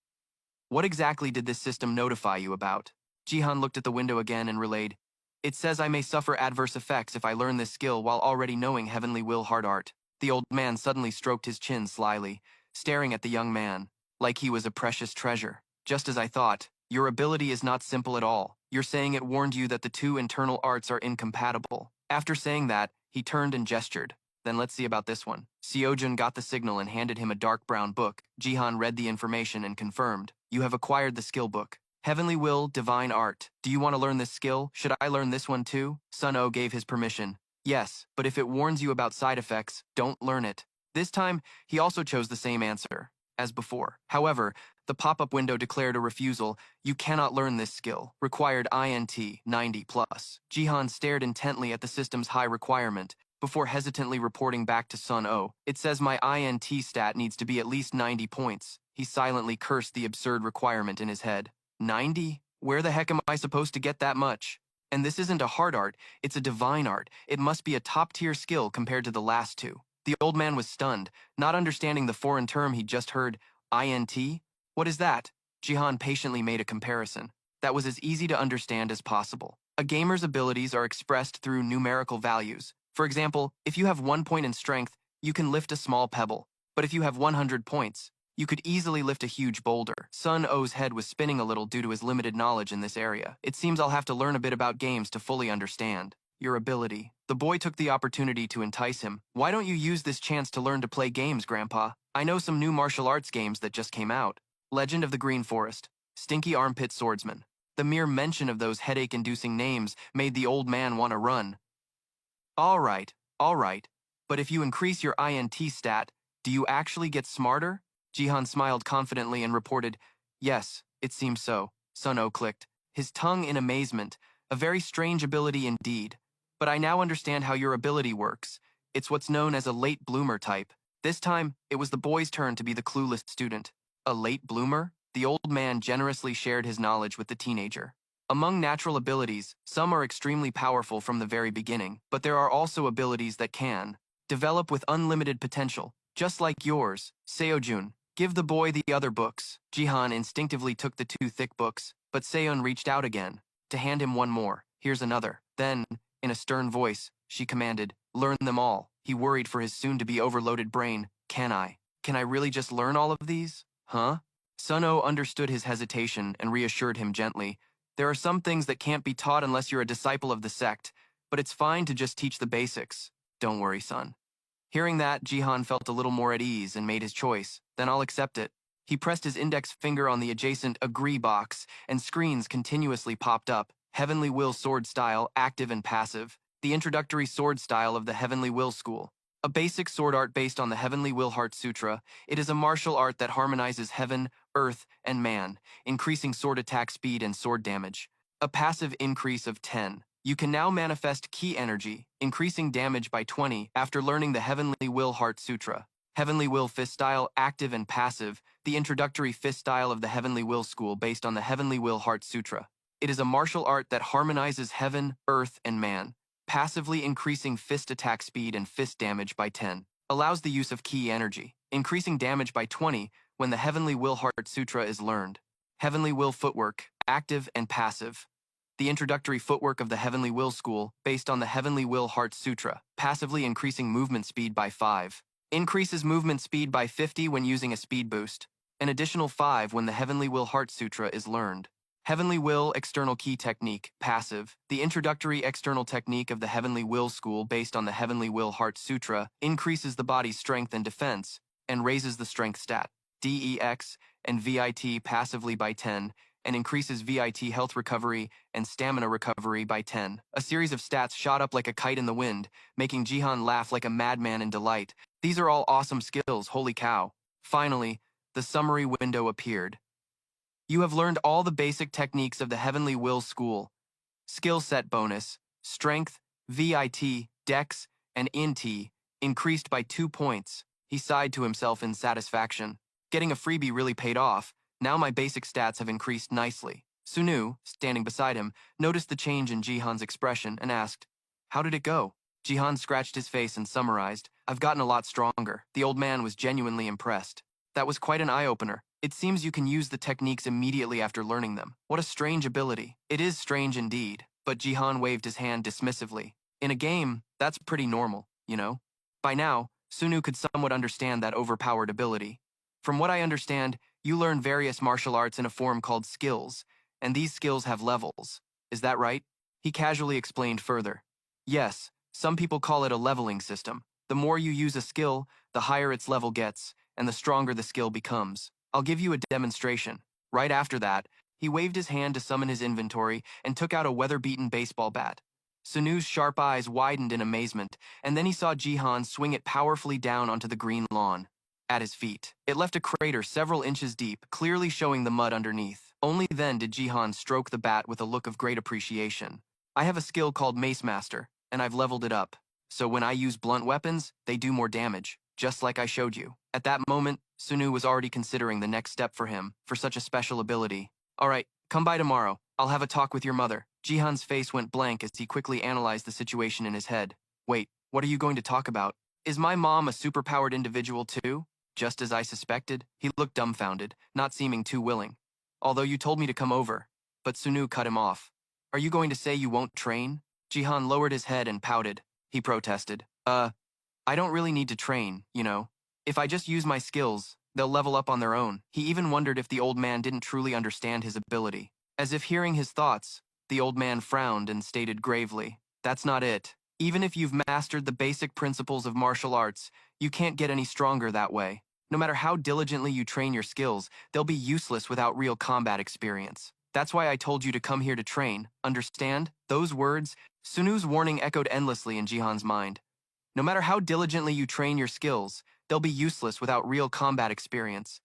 what exactly did this system notify you about? Jihan looked at the window again and relayed, it says I may suffer adverse effects if I learn this skill while already knowing Heavenly Will Hard Art. The old man suddenly stroked his chin slyly, staring at the young man, like he was a precious treasure. Just as I thought, your ability is not simple at all. You're saying it warned you that the two internal arts are incompatible. After saying that, he turned and gestured. Then let's see about this one. Seojun got the signal and handed him a dark brown book. Jihan read the information and confirmed, you have acquired the skill book. Heavenly Will, Divine Art. Do you want to learn this skill? Should I learn this one too? Sun-O gave his permission. Yes, but if it warns you about side effects, don't learn it. This time, he also chose the same answer as before. However, the pop-up window declared a refusal. You cannot learn this skill. Required INT 90+. Jihan stared intently at the system's high requirement before hesitantly reporting back to Sun-O. It says my INT stat needs to be at least 90 points. He silently cursed the absurd requirement in his head. 90? Where the heck am I supposed to get that much? And this isn't a hard art, it's a divine art. It must be a top-tier skill compared to the last two. The old man was stunned, not understanding the foreign term he'd just heard. INT? What is that? Jihan patiently made a comparison that was as easy to understand as possible. A gamer's abilities are expressed through numerical values. For example, if you have 1 point in strength, you can lift a small pebble. But if you have 100 points, you could easily lift a huge boulder. Sun-O's head was spinning a little due to his limited knowledge in this area. It seems I'll have to learn a bit about games to fully understand your ability. The boy took the opportunity to entice him. Why don't you use this chance to learn to play games, Grandpa? I know some new martial arts games that just came out. Legend of the Green Forest, Stinky Armpit Swordsman. The mere mention of those headache-inducing names made the old man want to run. All right. But if you increase your INT stat, do you actually get smarter? Jihan smiled confidently and reported, yes, it seems so. Sun-O clicked, his tongue in amazement. A very strange ability indeed. But I now understand how your ability works. It's what's known as a late bloomer type. This time, it was the boy's turn to be the clueless student. A late bloomer? The old man generously shared his knowledge with the teenager. Among natural abilities, some are extremely powerful from the very beginning, but there are also abilities that can develop with unlimited potential, just like yours. Seojun, give the boy the other books. Jihan instinctively took the 2 thick books, but Seon reached out again to hand him one more. Here's another. Then, in a stern voice, she commanded, learn them all. He worried for his soon-to-be overloaded brain. Can I really just learn all of these? Huh? Sun-O understood his hesitation and reassured him gently. There are some things that can't be taught unless you're a disciple of the sect, but it's fine to just teach the basics. Don't worry, son. Hearing that, Jihan felt a little more at ease and made his choice. Then I'll accept it. He pressed his index finger on the adjacent agree box, and screens continuously popped up. Heavenly Will Sword Style, Active and Passive. The introductory sword style of the Heavenly Will School. A basic sword art based on the Heavenly Will Heart Sutra, it is a martial art that harmonizes heaven, earth, and man, increasing sword attack speed and sword damage. A passive increase of 10. You can now manifest ki energy, increasing damage by 20 after learning the Heavenly Will Heart Sutra. Heavenly Will Fist Style, Active and Passive, the introductory fist style of the Heavenly Will School based on the Heavenly Will Heart Sutra. It is a martial art that harmonizes heaven, earth, and man, passively increasing fist attack speed and fist damage by 10. Allows the use of ki energy, increasing damage by 20 when the Heavenly Will Heart Sutra is learned. Heavenly Will Footwork, Active and Passive. The introductory footwork of the Heavenly Will School, based on the Heavenly Will Heart Sutra, passively increasing movement speed by 5. Increases movement speed by 50 when using a speed boost. An additional 5 when the Heavenly Will Heart Sutra is learned. Heavenly Will External Key Technique, Passive. The introductory external technique of the Heavenly Will School based on the Heavenly Will Heart Sutra increases the body's strength and defense and raises the strength stat, DEX, and VIT passively by 10, and increases VIT health recovery and stamina recovery by 10. A series of stats shot up like a kite in the wind, making Jihan laugh like a madman in delight. These are all awesome skills, holy cow. Finally, the summary window appeared. You have learned all the basic techniques of the Heavenly Will School. Skill set bonus, strength, VIT, dex, and INT increased by 2 points. He sighed to himself in satisfaction. Getting a freebie really paid off. Now my basic stats have increased nicely. Sunu, standing beside him, noticed the change in Jihan's expression and asked, "How did it go?" Jihan scratched his face and summarized, "I've gotten a lot stronger." The old man was genuinely impressed. That was quite an eye-opener. It seems you can use the techniques immediately after learning them. What a strange ability. It is strange indeed, but Jihan waved his hand dismissively. In a game, that's pretty normal, you know? By now, Sunu could somewhat understand that overpowered ability. From what I understand, you learn various martial arts in a form called skills, and these skills have levels. Is that right? He casually explained further. Yes, some people call it a leveling system. The more you use a skill, the higher its level gets, and the stronger the skill becomes. I'll give you a demonstration. Right after that, he waved his hand to summon his inventory and took out a weather-beaten baseball bat. Sunu's sharp eyes widened in amazement, and then he saw Jihan swing it powerfully down onto the green lawn. At his feet, it left a crater several inches deep, clearly showing the mud underneath. Only then did Jihan stroke the bat with a look of great appreciation. I have a skill called Mace Master, and I've leveled it up. So when I use blunt weapons, they do more damage, just like I showed you. At that moment, Sunu was already considering the next step for him, for such a special ability. All right, come by tomorrow. I'll have a talk with your mother. Jihan's face went blank as he quickly analyzed the situation in his head. Wait, what are you going to talk about? Is my mom a superpowered individual too? Just as I suspected, he looked dumbfounded, not seeming too willing. Although you told me to come over. But Sunu cut him off. Are you going to say you won't train? Jihan lowered his head and pouted. He protested. I don't really need to train, you know. If I just use my skills, they'll level up on their own. He even wondered if the old man didn't truly understand his ability. As if hearing his thoughts, the old man frowned and stated gravely, "That's not it. Even if you've mastered the basic principles of martial arts, you can't get any stronger that way. No matter how diligently you train your skills, they'll be useless without real combat experience. That's why I told you to come here to train, understand?" Those words, Sunu's warning echoed endlessly in Jihan's mind. No matter how diligently you train your skills, they'll be useless without real combat experience.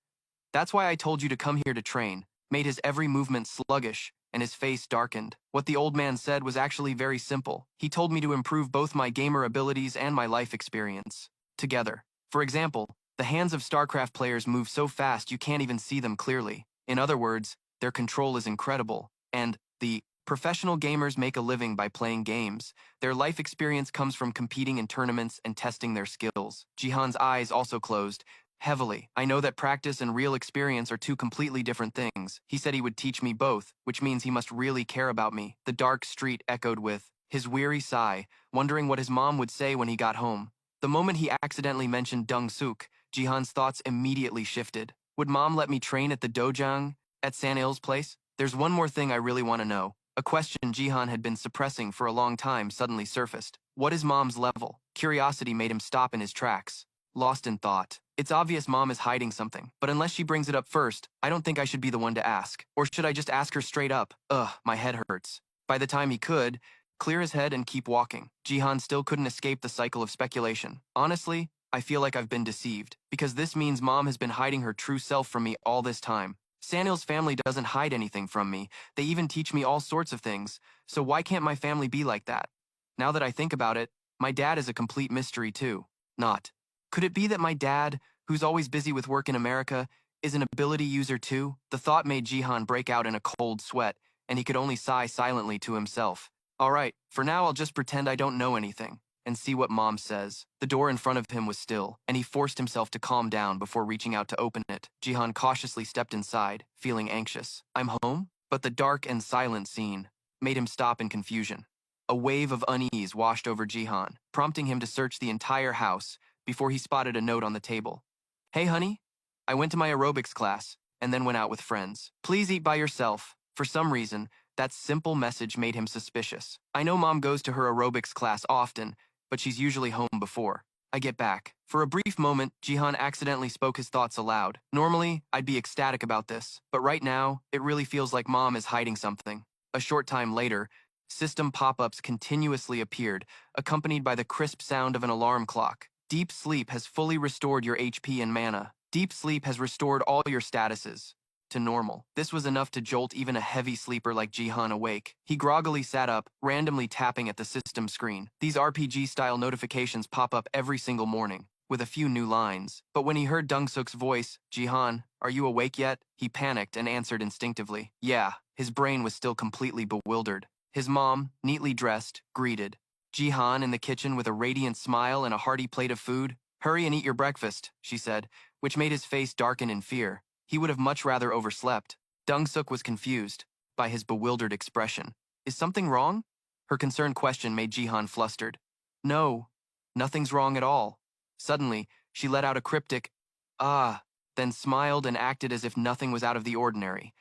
That's why I told you to come here to train, made his every movement sluggish, and his face darkened. What the old man said was actually very simple. He told me to improve both my gamer abilities and my life experience. Together. For example, the hands of StarCraft players move so fast you can't even see them clearly. In other words, their control is incredible. And the professional gamers make a living by playing games. Their life experience comes from competing in tournaments and testing their skills. Jihan's eyes also closed heavily. I know that practice and real experience are two completely different things. He said he would teach me both, which means he must really care about me. The dark street echoed with his weary sigh, wondering what his mom would say when he got home. The moment he accidentally mentioned Dung Suk, Jihan's thoughts immediately shifted. Would mom let me train at the dojang at Sanil's place? There's one more thing I really want to know. A question Jihan had been suppressing for a long time suddenly surfaced. What is mom's level? Curiosity made him stop in his tracks, lost in thought. It's obvious mom is hiding something, but unless she brings it up first, I don't think I should be the one to ask. Or should I just ask her straight up? Ugh, my head hurts. By the time he could, clear his head and keep walking, Jihan still couldn't escape the cycle of speculation. Honestly, I feel like I've been deceived, because this means mom has been hiding her true self from me all this time. Sanil's family doesn't hide anything from me. They even teach me all sorts of things, so why can't my family be like that? Now that I think about it, my dad is a complete mystery too. Not. Could it be that my dad, who's always busy with work in America, is an ability user too? The thought made Jihan break out in a cold sweat, and he could only sigh silently to himself. All right, for now I'll just pretend I don't know anything, and see what mom says. The door in front of him was still, and he forced himself to calm down before reaching out to open it. Jihan cautiously stepped inside, feeling anxious. I'm home? But the dark and silent scene made him stop in confusion. A wave of unease washed over Jihan, prompting him to search the entire house before he spotted a note on the table. Hey honey, I went to my aerobics class, and then went out with friends. Please eat by yourself. For some reason, that simple message made him suspicious. I know Mom goes to her aerobics class often, but she's usually home before I get back. For a brief moment, Jihan accidentally spoke his thoughts aloud. Normally, I'd be ecstatic about this, but right now, it really feels like Mom is hiding something. A short time later, system pop-ups continuously appeared, accompanied by the crisp sound of an alarm clock. Deep sleep has fully restored your HP and mana. Deep sleep has restored all your statuses to normal. This was enough to jolt even a heavy sleeper like Jihan awake. He groggily sat up, randomly tapping at the system screen. These RPG-style notifications pop up every single morning, with a few new lines. But when he heard Dungsuk's voice, "Jihan, are you awake yet?" he panicked and answered instinctively. Yeah, his brain was still completely bewildered. His mom, neatly dressed, greeted Jihan in the kitchen with a radiant smile and a hearty plate of food. "Hurry and eat your breakfast," she said, which made his face darken in fear. He would have much rather overslept. Dungsuk was confused by his bewildered expression. Is something wrong? Her concerned question made Jihan flustered. No, nothing's wrong at all. Suddenly, she let out a cryptic, "Ah," then smiled and acted as if nothing was out of the ordinary.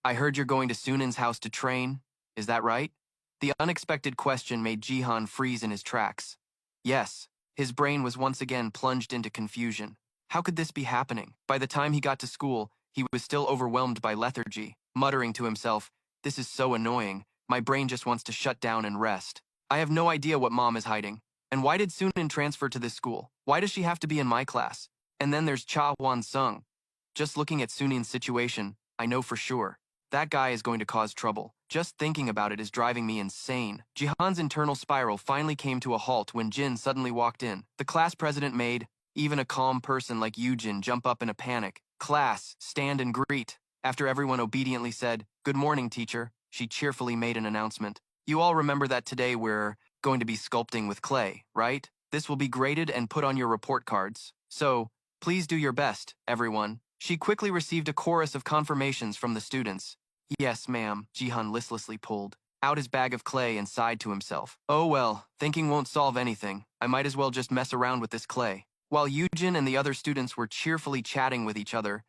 "I heard you're going to Sunin's house to train. Is that right?" The unexpected question made Jihan freeze in his tracks. Yes, his brain was once again plunged into confusion. How could this be happening? By the time he got to school, he was still overwhelmed by lethargy, muttering to himself, "This is so annoying. My brain just wants to shut down and rest. I have no idea what Mom is hiding. And why did Sunin transfer to this school? Why does she have to be in my class? And then there's Cha Wan-sung. Just looking at Sunin's situation, I know for sure. That guy is going to cause trouble. Just thinking about it is driving me insane." Jihan's internal spiral finally came to a halt when Jin suddenly walked in. The class president made even a calm person like Yujin jump up in a panic. "Class, stand and greet." After everyone obediently said, "Good morning, teacher," she cheerfully made an announcement. "You all remember that today we're going to be sculpting with clay, right? This will be graded and put on your report cards. So, please do your best, everyone." She quickly received a chorus of confirmations from the students. "Yes, ma'am," Jihan listlessly pulled out his bag of clay and sighed to himself. "Oh well, thinking won't solve anything. I might as well just mess around with this clay." While Yujin and the other students were cheerfully chatting with each other,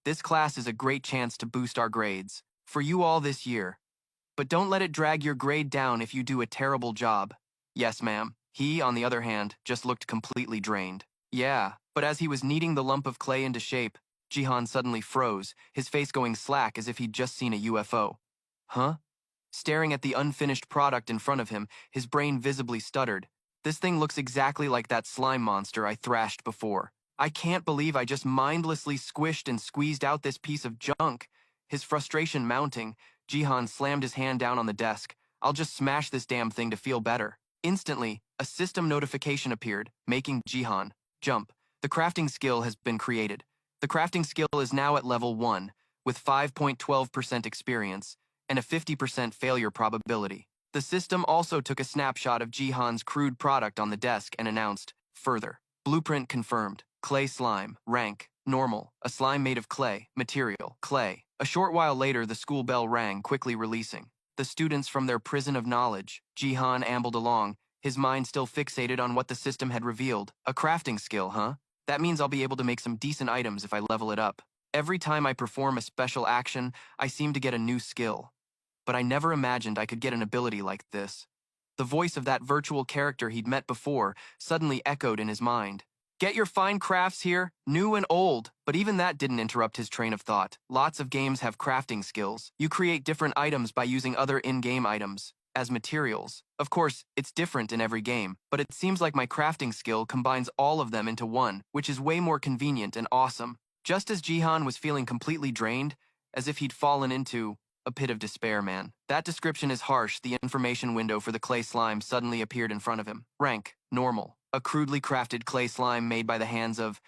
"This class is a great chance to boost our grades for you all this year. But don't let it drag your grade down if you do a terrible job." "Yes, ma'am." He, on the other hand, just looked completely drained. "Yeah," but as he was kneading the lump of clay into shape, Jihan suddenly froze, his face going slack as if he'd just seen a UFO. Huh? Staring at the unfinished product in front of him, his brain visibly stuttered. "This thing looks exactly like that slime monster I thrashed before. I can't believe I just mindlessly squished and squeezed out this piece of junk." His frustration mounting, Jihan slammed his hand down on the desk. "I'll just smash this damn thing to feel better." Instantly, a system notification appeared, making Jihan jump. The crafting skill has been created. The crafting skill is now at level 1, with 5.12% experience and a 50% failure probability. The system also took a snapshot of Jihan's crude product on the desk and announced, "Further. Blueprint confirmed. Clay slime. Rank. Normal. A slime made of clay. Material. Clay." A short while later, the school bell rang, quickly releasing the students from their prison of knowledge. Jihan ambled along, his mind still fixated on what the system had revealed. A crafting skill, huh? That means I'll be able to make some decent items if I level it up. Every time I perform a special action, I seem to get a new skill. But I never imagined I could get an ability like this. The voice of that virtual character he'd met before suddenly echoed in his mind. "Get your fine crafts here, new and old." But even that didn't interrupt his train of thought. Lots of games have crafting skills. You create different items by using other in-game items as materials. Of course, it's different in every game, but it seems like my crafting skill combines all of them into one, which is way more convenient and awesome. Just as Jihan was feeling completely drained, as if he'd fallen into a pit of despair, man. That description is harsh. The information window for the clay slime suddenly appeared in front of him. Rank, normal. A crudely crafted clay slime made by the hands of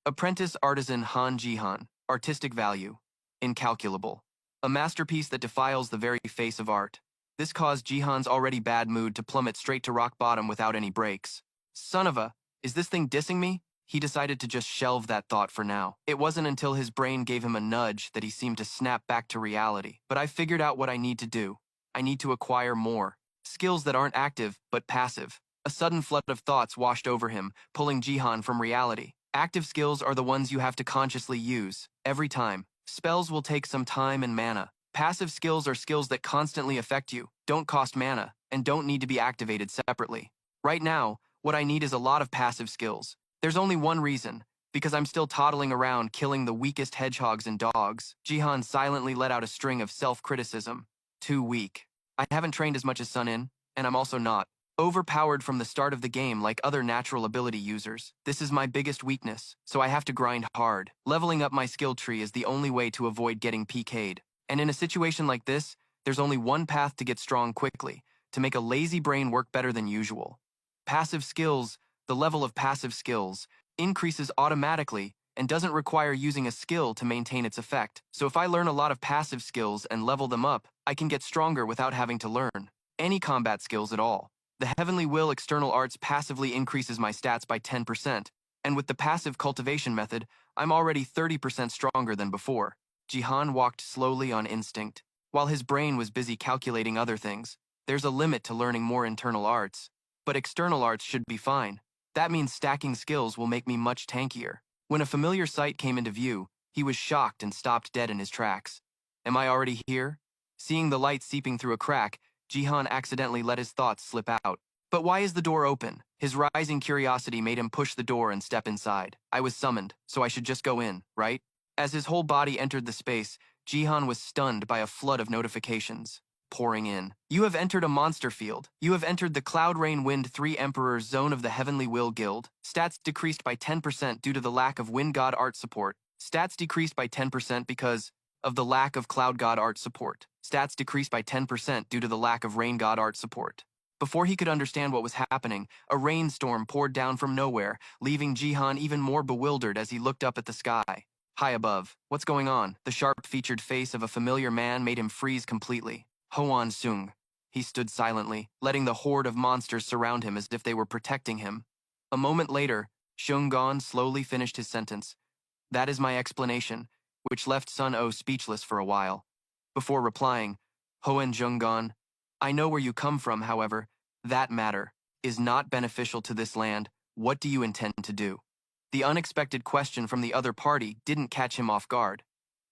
apprentice artisan Han Jihan. Artistic value, incalculable. A masterpiece that defiles the very face of art. This caused Jihan's already bad mood to plummet straight to rock bottom without any breaks. Son of a, is this thing dissing me? He decided to just shelve that thought for now. It wasn't until his brain gave him a nudge that he seemed to snap back to reality. But I figured out what I need to do. I need to acquire more skills that aren't active, but passive. A sudden flood of thoughts washed over him, pulling Jihan from reality. Active skills are the ones you have to consciously use, every time. Spells will take some time and mana. Passive skills are skills that constantly affect you, don't cost mana, and don't need to be activated separately. Right now, what I need is a lot of passive skills. There's only one reason, because I'm still toddling around killing the weakest hedgehogs and dogs. Jihan silently let out a string of self-criticism. Too weak. I haven't trained as much as Sun In, and I'm also not overpowered from the start of the game like other natural ability users. This is my biggest weakness, so I have to grind hard. Leveling up my skill tree is the only way to avoid getting PK'd. And in a situation like this, there's only one path to get strong quickly, to make a lazy brain work better than usual. Passive skills, the level of passive skills, increases automatically and doesn't require using a skill to maintain its effect. So if I learn a lot of passive skills and level them up, I can get stronger without having to learn any combat skills at all. The Heavenly Will external arts passively increases my stats by 10%, and with the passive cultivation method, I'm already 30% stronger than before. Jihan walked slowly on instinct, while his brain was busy calculating other things. There's a limit to learning more internal arts, but external arts should be fine. That means stacking skills will make me much tankier. When a familiar sight came into view, he was shocked and stopped dead in his tracks. Am I already here? Seeing the light seeping through a crack, Jihan accidentally let his thoughts slip out. But why is the door open? His rising curiosity made him push the door and step inside. I was summoned, so I should just go in, right? As his whole body entered the space, Jihan was stunned by a flood of notifications pouring in. You have entered a monster field. You have entered the Cloud Rain Wind 3 Emperor's Zone of the Heavenly Will Guild. Stats decreased by 10% due to the lack of Wind God art support. Stats decreased by 10% because of the lack of Cloud God art support. Stats decreased by 10% due to the lack of Rain God art support. Before he could understand what was happening, a rainstorm poured down from nowhere, leaving Jihan even more bewildered as he looked up at the sky. High above, what's going on? The sharp-featured face of a familiar man made him freeze completely. Hoan Sung. He stood silently, letting the horde of monsters surround him as if they were protecting him. A moment later, Shungon slowly finished his sentence. That is my explanation, which left Sun O speechless for a while. Before replying, Hoan Shungon, I know where you come from, however, that matter is not beneficial to this land. What do you intend to do? The unexpected question from the other party didn't catch him off guard.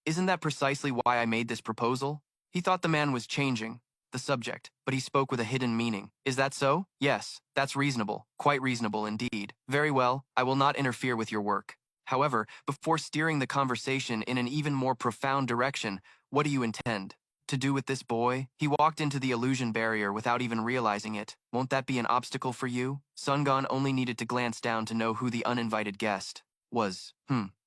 Isn't that precisely why I made this proposal? He thought the man was changing the subject, but he spoke with a hidden meaning. Is that so? Yes, that's reasonable. Quite reasonable indeed. Very well, I will not interfere with your work. However, before steering the conversation in an even more profound direction, what do you intend to do with this boy? He walked into the illusion barrier without even realizing it. Won't that be an obstacle for you? Sungon only needed to glance down to know who the uninvited guest was.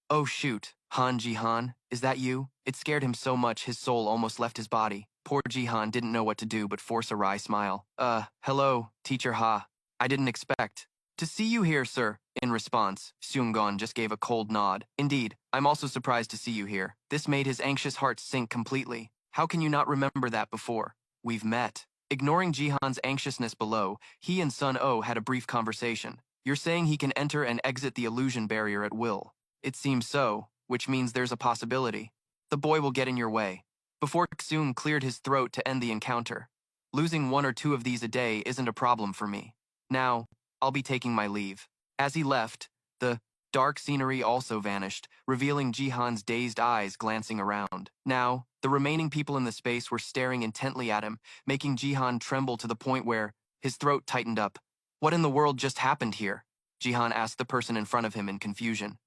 Oh shoot, Han Jihan, is that you? It scared him so much his soul almost left his body. Poor Jihan didn't know what to do but force a wry smile. Hello, Teacher Ha. I didn't expect to see you here, sir. In response, Seunggon just gave a cold nod. Indeed, I'm also surprised to see you here. This made his anxious heart sink completely. How can you not remember that before? We've met. Ignoring Jihan's anxiousness below, he and Sun O had a brief conversation. You're saying he can enter and exit the illusion barrier at will. It seems so, which means there's a possibility. The boy will get in your way. Before Xun cleared his throat to end the encounter. Losing 1 or 2 of these a day isn't a problem for me. Now, I'll be taking my leave. As he left, the dark scenery also vanished, revealing Jihan's dazed eyes glancing around. Now, the remaining people in the space were staring intently at him, making Jihan tremble to the point where his throat tightened up. What in the world just happened here? Jihan asked the person in front of him in confusion.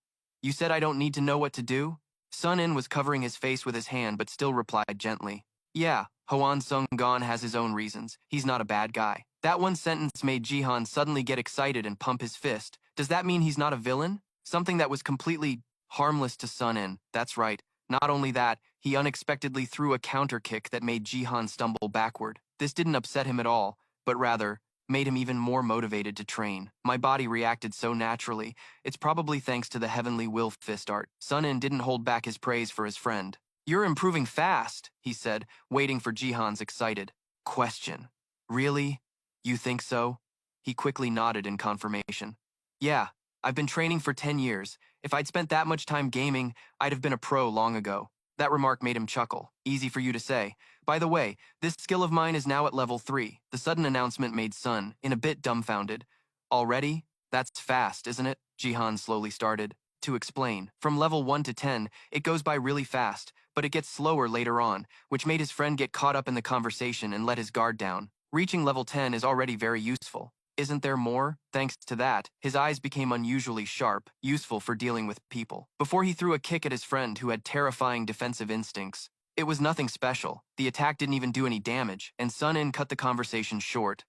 You said I don't need to know what to do? Sun In was covering his face with his hand but still replied gently. Yeah, Hoan Sung-gon has his own reasons. He's not a bad guy. That one sentence made Jihan suddenly get excited and pump his fist. Does that mean he's not a villain? Something that was completely harmless to Sun In. That's right. Not only that, he unexpectedly threw a counter kick that made Jihan stumble backward. This didn't upset him at all, but rather made him even more motivated to train. My body reacted so naturally. It's probably thanks to the Heavenly Will fist art. Sun In didn't hold back his praise for his friend. You're improving fast, he said, waiting for Jihan's excited question. Really? You think so? He quickly nodded in confirmation. Yeah, I've been training for 10 years. If I'd spent that much time gaming, I'd have been a pro long ago. That remark made him chuckle. Easy for you to say. By the way, this skill of mine is now at level 3. The sudden announcement made Sun In a bit dumbfounded. Already? That's fast, isn't it? Jihan slowly started to explain. From level 1 to 10, it goes by really fast, but it gets slower later on, which made his friend get caught up in the conversation and let his guard down. Reaching level 10 is already very useful. Isn't there more? Thanks to that, his eyes became unusually sharp, useful for dealing with people. Before he threw a kick at his friend who had terrifying defensive instincts. It was nothing special. The attack didn't even do any damage, and Sun In cut the conversation short.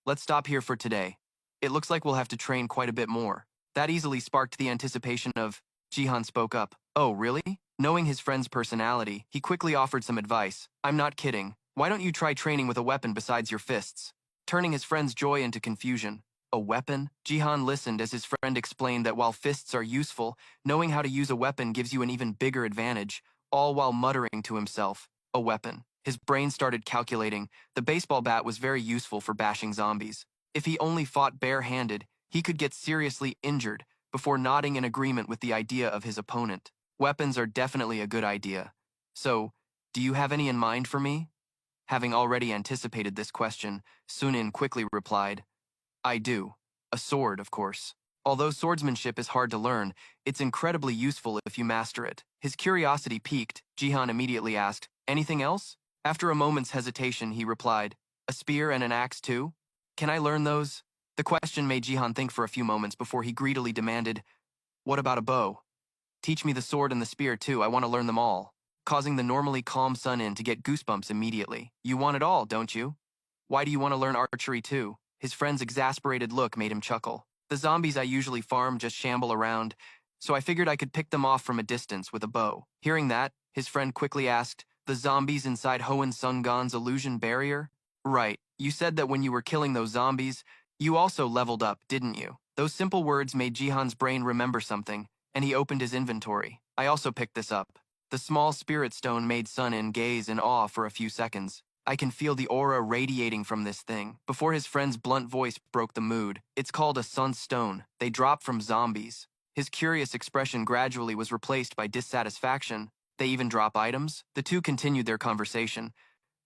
Let's stop here for today. It looks like we'll have to train quite a bit more. That easily sparked the anticipation of. Jihan spoke up. Oh, really? Knowing his friend's personality, he quickly offered some advice. I'm not kidding. Why don't you try training with a weapon besides your fists? Turning his friend's joy into confusion. A weapon? Jihan listened as his friend explained that while fists are useful, knowing how to use a weapon gives you an even bigger advantage, all while muttering to himself, a weapon. His brain started calculating. The baseball bat was very useful for bashing zombies. If he only fought bare-handed, he could get seriously injured, before nodding in agreement with the idea of his opponent. Weapons are definitely a good idea. So, do you have any in mind for me? Having already anticipated this question, Sunin quickly replied, I do. A sword, of course. Although swordsmanship is hard to learn, it's incredibly useful if you master it. His curiosity piqued. Jihan immediately asked, anything else? After a moment's hesitation, he replied, a spear and an axe too? Can I learn those? The question made Jihan think for a few moments before he greedily demanded, what about a bow? Teach me the sword and the spear too, I want to learn them all. Causing the normally calm Sun In to get goosebumps immediately. You want it all, don't you? Why do you want to learn archery too? His friend's exasperated look made him chuckle. The zombies I usually farm just shamble around, so I figured I could pick them off from a distance with a bow. Hearing that, his friend quickly asked, the zombies inside Hoenn Sungon's illusion barrier? Right, you said that when you were killing those zombies, you also leveled up, didn't you? Those simple words made Jihan's brain remember something, and he opened his inventory. I also picked this up. The small spirit stone made Sun In gaze in awe for a few seconds. I can feel the aura radiating from this thing. Before his friend's blunt voice broke the mood, it's called a sun stone. They drop from zombies. His curious expression gradually was replaced by dissatisfaction. They even drop items? The two continued their conversation.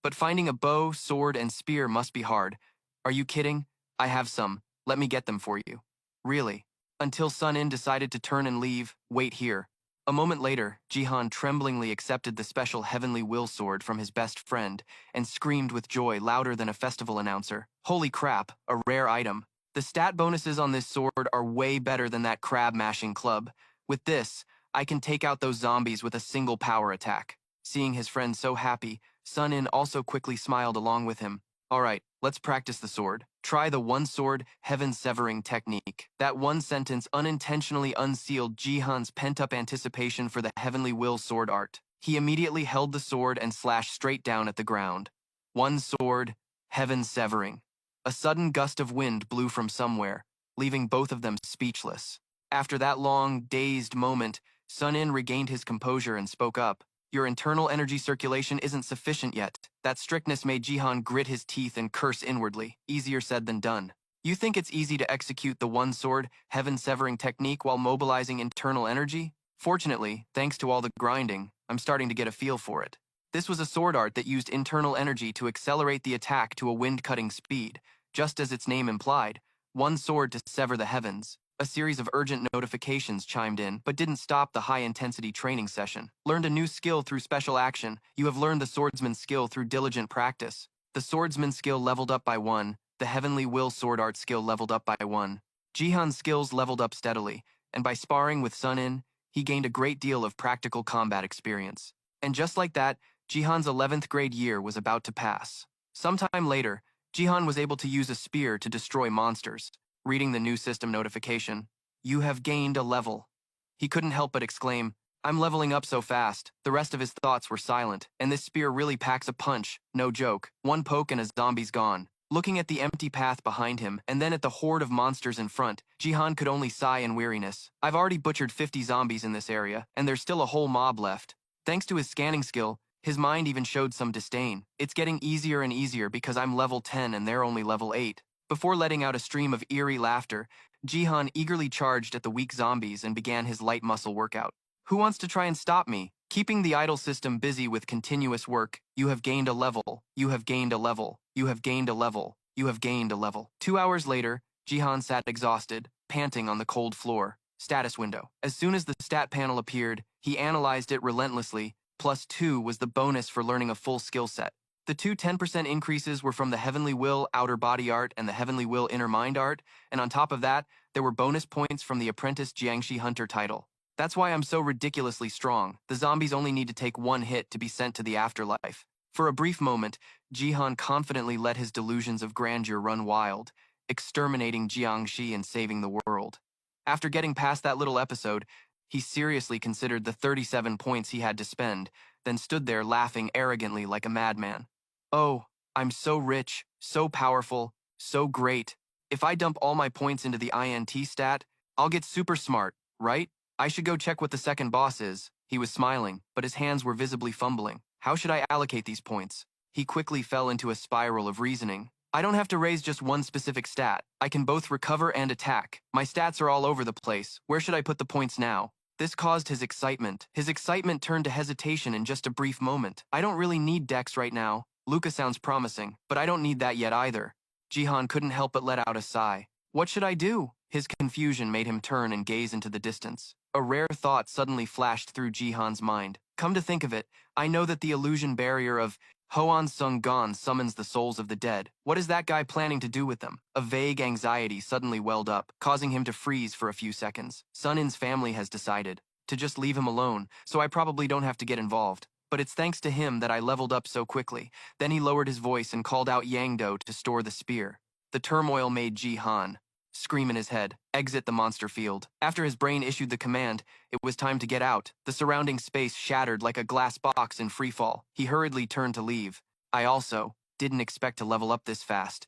But finding a bow, sword, and spear must be hard. Are you kidding? I have some. Let me get them for you. Really? Until Sun In decided to turn and leave, wait here. A moment later, Jihan tremblingly accepted the special Heavenly Will Sword from his best friend and screamed with joy louder than a festival announcer. Holy crap, a rare item. The stat bonuses on this sword are way better than that crab-mashing club. With this, I can take out those zombies with a single power attack. Seeing his friend so happy, Sun In also quickly smiled along with him. Alright, let's practice the sword. Try the one-sword, heaven-severing technique. That one sentence unintentionally unsealed Jihan's pent-up anticipation for the Heavenly Will sword art. He immediately held the sword and slashed straight down at the ground. One sword, heaven-severing. A sudden gust of wind blew from somewhere, leaving both of them speechless. After that long, dazed moment, Sun In regained his composure and spoke up. Your internal energy circulation isn't sufficient yet. That strictness made Jihan grit his teeth and curse inwardly. Easier said than done. You think it's easy to execute the one-sword, heaven-severing technique while mobilizing internal energy? Fortunately, thanks to all the grinding, I'm starting to get a feel for it. This was a sword art that used internal energy to accelerate the attack to a wind-cutting speed, just as its name implied, one sword to sever the heavens. A series of urgent notifications chimed in, but didn't stop the high-intensity training session. Learned a new skill through special action. You have learned the swordsman skill through diligent practice. The swordsman skill leveled up by 1. The Heavenly Will sword art skill leveled up by 1. Jihan's skills leveled up steadily, and by sparring with Sun In, he gained a great deal of practical combat experience. And just like that, Jihan's 11th grade year was about to pass. Sometime later, Jihan was able to use a spear to destroy monsters. Reading the new system notification, you have gained a level. He couldn't help but exclaim, I'm leveling up so fast. The rest of his thoughts were silent, and this spear really packs a punch, no joke. One poke and a zombie's gone. Looking at the empty path behind him, and then at the horde of monsters in front, Jihan could only sigh in weariness. I've already butchered 50 zombies in this area, and there's still a whole mob left. Thanks to his scanning skill, his mind even showed some disdain. It's getting easier and easier because I'm level 10 and they're only level 8. Before letting out a stream of eerie laughter, Jihan eagerly charged at the weak zombies and began his light muscle workout. Who wants to try and stop me? Keeping the idle system busy with continuous work, you have gained a level, you have gained a level, you have gained a level, you have gained a level. 2 hours later, Jihan sat exhausted, panting on the cold floor. Status window. As soon as the stat panel appeared, he analyzed it relentlessly, plus 2 was the bonus for learning a full skill set. The two 10% increases were from the Heavenly Will Outer Body Art and the Heavenly Will Inner Mind Art, and on top of that, there were bonus points from the Apprentice Jiangshi Hunter title. That's why I'm so ridiculously strong. The zombies only need to take one hit to be sent to the afterlife. For a brief moment, Jihan confidently let his delusions of grandeur run wild, exterminating Jiangshi and saving the world. After getting past that little episode, he seriously considered the 37 points he had to spend, then stood there laughing arrogantly like a madman. Oh, I'm so rich, so powerful, so great. If I dump all my points into the INT stat, I'll get super smart, right? I should go check what the second boss is. He was smiling, but his hands were visibly fumbling. How should I allocate these points? He quickly fell into a spiral of reasoning. I don't have to raise just one specific stat. I can both recover and attack. My stats are all over the place. Where should I put the points now? This caused his excitement. His excitement turned to hesitation in just a brief moment. I don't really need Dex right now. Luca sounds promising, but I don't need that yet either. Jihan couldn't help but let out a sigh. What should I do? His confusion made him turn and gaze into the distance. A rare thought suddenly flashed through Jihan's mind. Come to think of it, I know that the illusion barrier of Hoan Sung Gon summons the souls of the dead. What is that guy planning to do with them? A vague anxiety suddenly welled up, causing him to freeze for a few seconds. Sun In's family has decided to just leave him alone, so I probably don't have to get involved. But it's thanks to him that I leveled up so quickly. Then he lowered his voice and called out Yangdo to store the spear. The turmoil made Jihan scream in his head, exit the monster field. After his brain issued the command, it was time to get out. The surrounding space shattered like a glass box in freefall. He hurriedly turned to leave. I also didn't expect to level up this fast.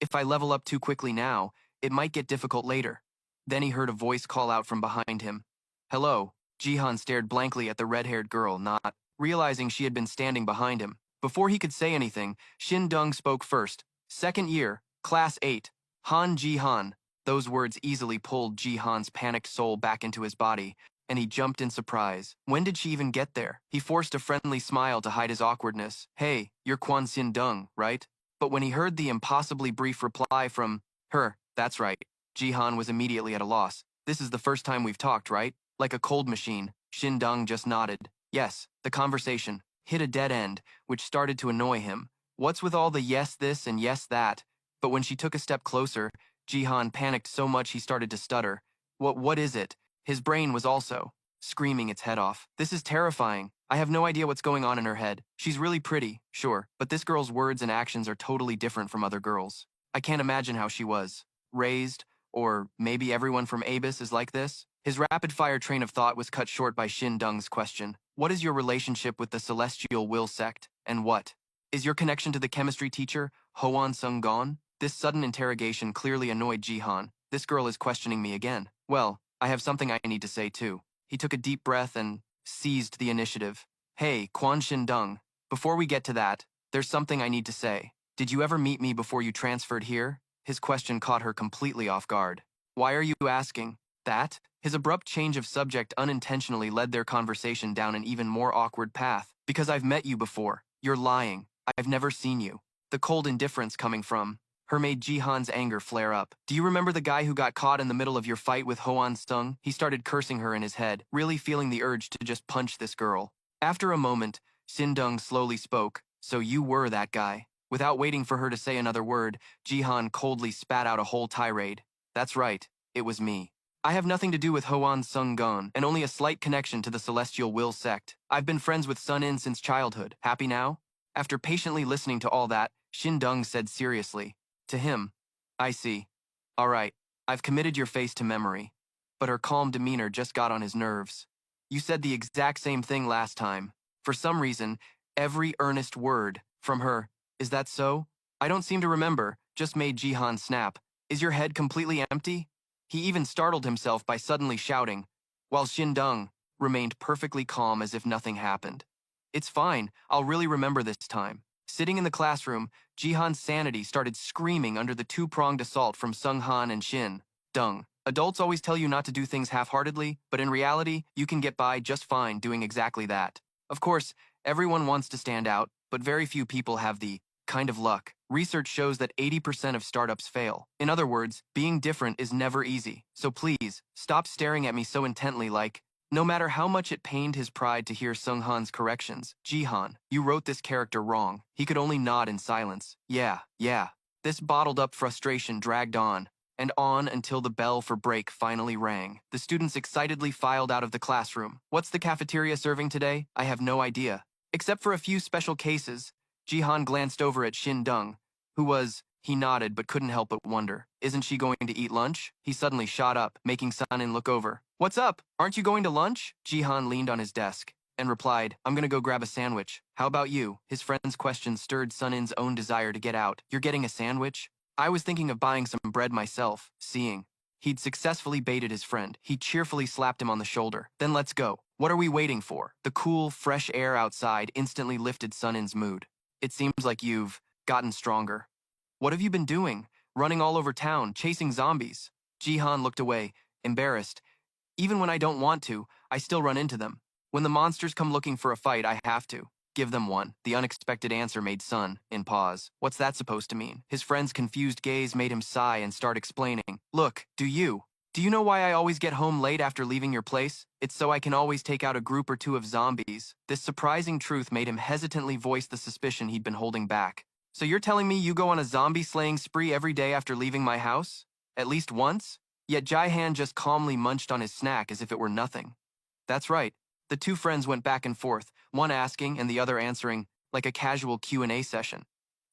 If I level up too quickly now, it might get difficult later. Then he heard a voice call out from behind him. Hello. Jihan stared blankly at the red-haired girl, not realizing she had been standing behind him. Before he could say anything, Shin Dong spoke first. Second year, Class 8, Han Jihan. Those words easily pulled Jihan's panicked soul back into his body, and he jumped in surprise. When did she even get there? He forced a friendly smile to hide his awkwardness. Hey, you're Quan Sin Dung, right? But when he heard the impossibly brief reply from her, that's right, Jihan was immediately at a loss. This is the first time we've talked, right? Like a cold machine, Shin Dung just nodded. Yes, the conversation hit a dead end, which started to annoy him. What's with all the yes this and yes that? But when she took a step closer, Jihan panicked so much he started to stutter. What is it? His brain was also screaming its head off. This is terrifying. I have no idea what's going on in her head. She's really pretty, sure, but this girl's words and actions are totally different from other girls. I can't imagine how she was raised, or maybe everyone from Abis is like this? His rapid-fire train of thought was cut short by Shin Dung's question. What is your relationship with the Celestial Will sect, and what is your connection to the chemistry teacher, Hoan Sung Gon? This sudden interrogation clearly annoyed Jihan. This girl is questioning me again. Well, I have something I need to say too. He took a deep breath and seized the initiative. Hey, Quan Shin Dung, before we get to that, there's something I need to say. Did you ever meet me before you transferred here? His question caught her completely off guard. Why are you asking that? His abrupt change of subject unintentionally led their conversation down an even more awkward path. Because I've met you before. You're lying. I've never seen you. The cold indifference coming from her made Jihan's anger flare up. Do you remember the guy who got caught in the middle of your fight with Hoan Sung? He started cursing her in his head, really feeling the urge to just punch this girl. After a moment, Shin Dung slowly spoke. So you were that guy. Without waiting for her to say another word, Jihan coldly spat out a whole tirade. That's right, it was me. I have nothing to do with Hoan Sung Gon, and only a slight connection to the Celestial Will sect. I've been friends with Sun In since childhood. Happy now? After patiently listening to all that, Shin Dung said seriously. To him, I see. All right, I've committed your face to memory. But her calm demeanor just got on his nerves. You said the exact same thing last time. For some reason, every earnest word from her, is that so? I don't seem to remember, just made Jihan snap. Is your head completely empty? He even startled himself by suddenly shouting, while Shin Dung remained perfectly calm as if nothing happened. It's fine, I'll really remember this time. Sitting in the classroom, Jihan's sanity started screaming under the two-pronged assault from Sung Han and Shin Dung. Adults always tell you not to do things half-heartedly, but in reality, you can get by just fine doing exactly that. Of course, everyone wants to stand out, but very few people have the kind of luck. Research shows that 80% of startups fail. In other words, being different is never easy. So please, stop staring at me so intently like, No matter how much it pained his pride to hear Sunghan's corrections, Jihan, you wrote this character wrong. He could only nod in silence. Yeah. This bottled-up frustration dragged on, and on until the bell for break finally rang. The students excitedly filed out of the classroom. What's the cafeteria serving today? I have no idea. Except for a few special cases. Jihan glanced over at Shin Dung, who was... He nodded but couldn't help but wonder. Isn't she going to eat lunch? He suddenly shot up, making Sun-in look over. What's up? Aren't you going to lunch? Jihan leaned on his desk and replied, I'm gonna go grab a sandwich. How about you? His friend's question stirred Sun-in's own desire to get out. You're getting a sandwich? I was thinking of buying some bread myself, seeing he'd successfully baited his friend. He cheerfully slapped him on the shoulder. Then let's go. What are we waiting for? The cool, fresh air outside instantly lifted Sun-in's mood. It seems like you've gotten stronger. What have you been doing? Running all over town, chasing zombies. Jihan looked away, embarrassed. Even when I don't want to, I still run into them. When the monsters come looking for a fight, I have to give them one. The unexpected answer made Sun-in pause. What's that supposed to mean? His friend's confused gaze made him sigh and start explaining. Look, do you know why I always get home late after leaving your place? It's so I can always take out a group or two of zombies. This surprising truth made him hesitantly voice the suspicion he'd been holding back. So you're telling me you go on a zombie-slaying spree every day after leaving my house? At least once? Yet Jaihan just calmly munched on his snack as if it were nothing. That's right. The two friends went back and forth, one asking and the other answering, like a casual Q&A session.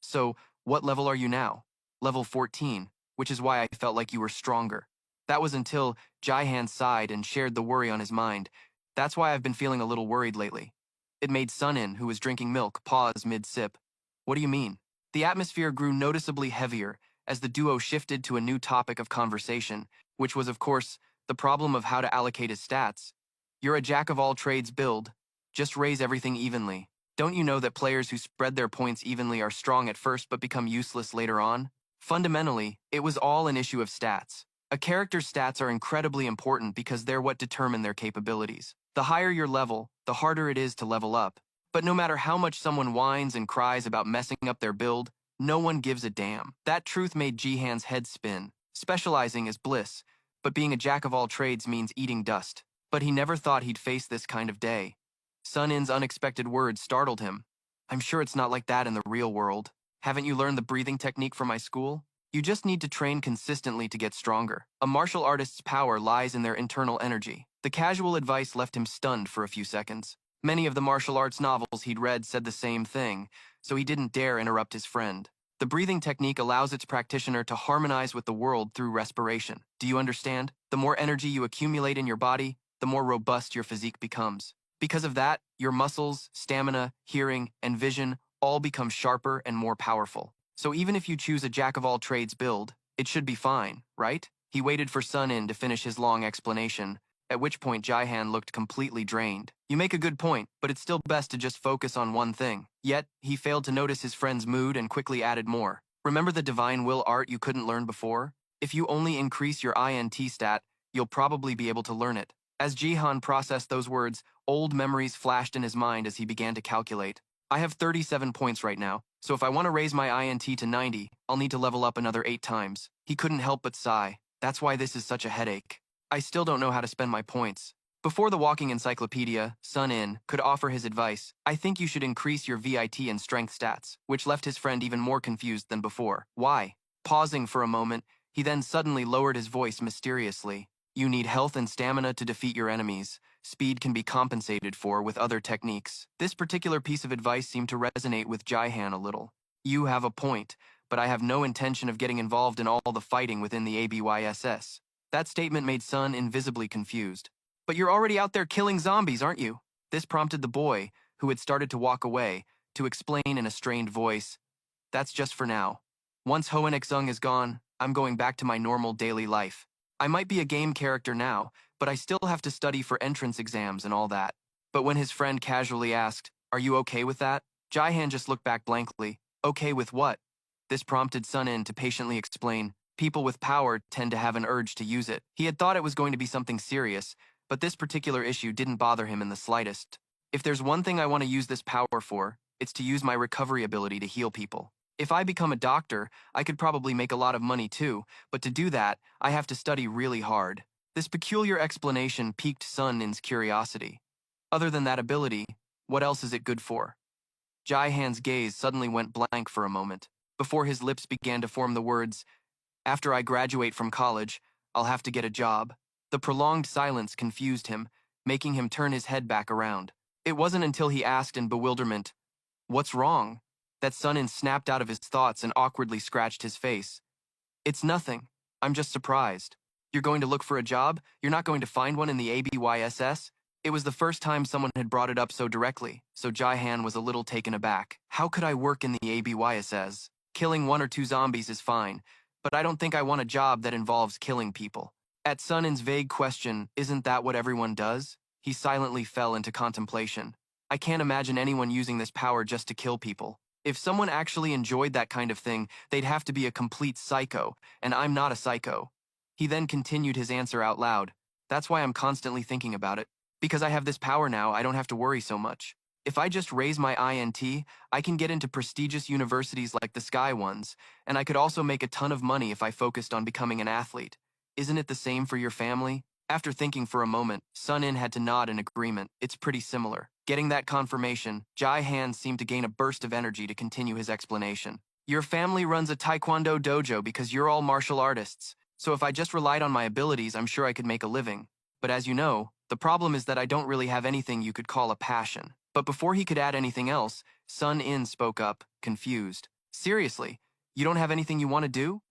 So, what level are you now? Level 14, which is why I felt like you were stronger. That was until Jaihan sighed and shared the worry on his mind. That's why I've been feeling a little worried lately. It made Sun-in, who was drinking milk, pause mid-sip. What do you mean? The atmosphere grew noticeably heavier as the duo shifted to a new topic of conversation, which was, of course, the problem of how to allocate his stats. You're a jack-of-all-trades build. Just raise everything evenly. Don't you know that players who spread their points evenly are strong at first but become useless later on? Fundamentally, it was all an issue of stats. A character's stats are incredibly important because they're what determine their capabilities. The higher your level, the harder it is to level up. But no matter how much someone whines and cries about messing up their build, no one gives a damn. That truth made Jihan's head spin. Specializing is bliss, but being a jack-of-all-trades means eating dust. But he never thought he'd face this kind of day. Sun-in's unexpected words startled him. I'm sure it's not like that in the real world. Haven't you learned the breathing technique from my school? You just need to train consistently to get stronger. A martial artist's power lies in their internal energy. The casual advice left him stunned for a few seconds. Many of the martial arts novels he'd read said the same thing, so he didn't dare interrupt his friend. The breathing technique allows its practitioner to harmonize with the world through respiration. Do you understand? The more energy you accumulate in your body, the more robust your physique becomes. Because of that, your muscles, stamina, hearing, and vision all become sharper and more powerful. So even if you choose a jack-of-all-trades build, it should be fine, right? He waited for Sun-in to finish his long explanation, at which point Jaihan looked completely drained. You make a good point, but it's still best to just focus on one thing. Yet, he failed to notice his friend's mood and quickly added more. Remember the divine will art you couldn't learn before? If you only increase your INT stat, you'll probably be able to learn it. As Jihan processed those words, old memories flashed in his mind as he began to calculate. I have 37 points right now, so if I want to raise my INT to 90, I'll need to level up another 8 times. He couldn't help but sigh. That's why this is such a headache. I still don't know how to spend my points. Before the walking encyclopedia, Sun-in could offer his advice. I think you should increase your VIT and strength stats, which left his friend even more confused than before. Why? Pausing for a moment, he then suddenly lowered his voice mysteriously. You need health and stamina to defeat your enemies. Speed can be compensated for with other techniques. This particular piece of advice seemed to resonate with Jaihan a little. You have a point, but I have no intention of getting involved in all the fighting within the ABYSS. That statement made Sun invisibly confused. But you're already out there killing zombies, aren't you? This prompted the boy, who had started to walk away, to explain in a strained voice, That's just for now. Once Hoenixung is gone, I'm going back to my normal daily life. I might be a game character now, but I still have to study for entrance exams and all that. But when his friend casually asked, Are you okay with that? Jaihan just looked back blankly. Okay with what? This prompted Sun-in to patiently explain, People with power tend to have an urge to use it. He had thought it was going to be something serious, but this particular issue didn't bother him in the slightest. If there's one thing I want to use this power for, it's to use my recovery ability to heal people. If I become a doctor, I could probably make a lot of money too, but to do that, I have to study really hard. This peculiar explanation piqued Sun-in's curiosity. Other than that ability, what else is it good for? Jai-han's gaze suddenly went blank for a moment, before his lips began to form the words, "After I graduate from college, I'll have to get a job." The prolonged silence confused him, making him turn his head back around. It wasn't until he asked in bewilderment, "What's wrong?" that Sun-in snapped out of his thoughts and awkwardly scratched his face. "It's nothing. I'm just surprised. You're going to look for a job? You're not going to find one in the ABYSS?" It was the first time someone had brought it up so directly, so Jai-han was a little taken aback. "How could I work in the ABYSS? Killing 1 or 2 zombies is fine, but I don't think I want a job that involves killing people." At Sun-in's vague question, "Isn't that what everyone does?" he silently fell into contemplation. "I can't imagine anyone using this power just to kill people. If someone actually enjoyed that kind of thing, they'd have to be a complete psycho, and I'm not a psycho." He then continued his answer out loud. "That's why I'm constantly thinking about it. Because I have this power now, I don't have to worry so much. If I just raise my INT, I can get into prestigious universities like the Sky ones, and I could also make a ton of money if I focused on becoming an athlete. Isn't it the same for your family?" After thinking for a moment, Sun-in had to nod in agreement. "It's pretty similar." Getting that confirmation, Jai-han seemed to gain a burst of energy to continue his explanation. "Your family runs a taekwondo dojo because you're all martial artists, so if I just relied on my abilities, I'm sure I could make a living. But as you know, the problem is that I don't really have anything you could call a passion." But before he could add anything else, Sun-in spoke up, confused. "Seriously, you don't have anything you want to do?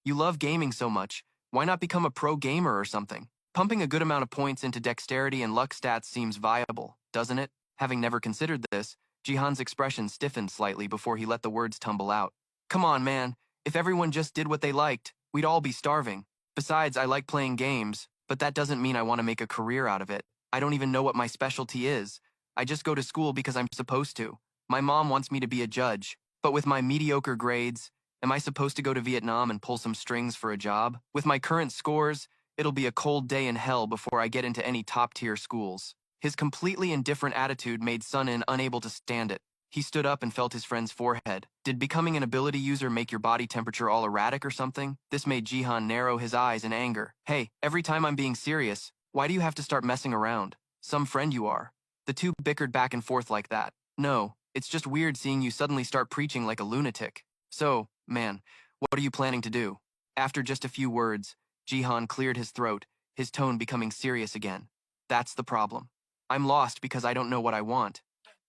You love gaming so much. Why not become a pro gamer or something? Pumping a good amount of points into dexterity and luck stats seems viable, doesn't it?" Having never considered this, Jihan's expression stiffened slightly before he let the words tumble out. "Come on, man. If everyone just did what they liked, we'd all be starving. Besides, I like playing games, but that doesn't mean I want to make a career out of it. I don't even know what my specialty is. I just go to school because I'm supposed to. My mom wants me to be a judge, but with my mediocre grades, am I supposed to go to Vietnam and pull some strings for a job? With my current scores, it'll be a cold day in hell before I get into any top-tier schools." His completely indifferent attitude made Sun-in unable to stand it. He stood up and felt his friend's forehead. "Did becoming an ability user make your body temperature all erratic or something?" This made Jihan narrow his eyes in anger. "Hey, every time I'm being serious, why do you have to start messing around? Some friend you are." The two bickered back and forth like that. "No, it's just weird seeing you suddenly start preaching like a lunatic. So, man, what are you planning to do?" After just a few words, Jihan cleared his throat, his tone becoming serious again. "That's the problem. I'm lost because I don't know what I want.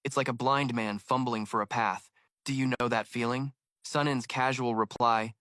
It's like a blind man fumbling for a path. Do you know that feeling?" Sun-in's casual reply,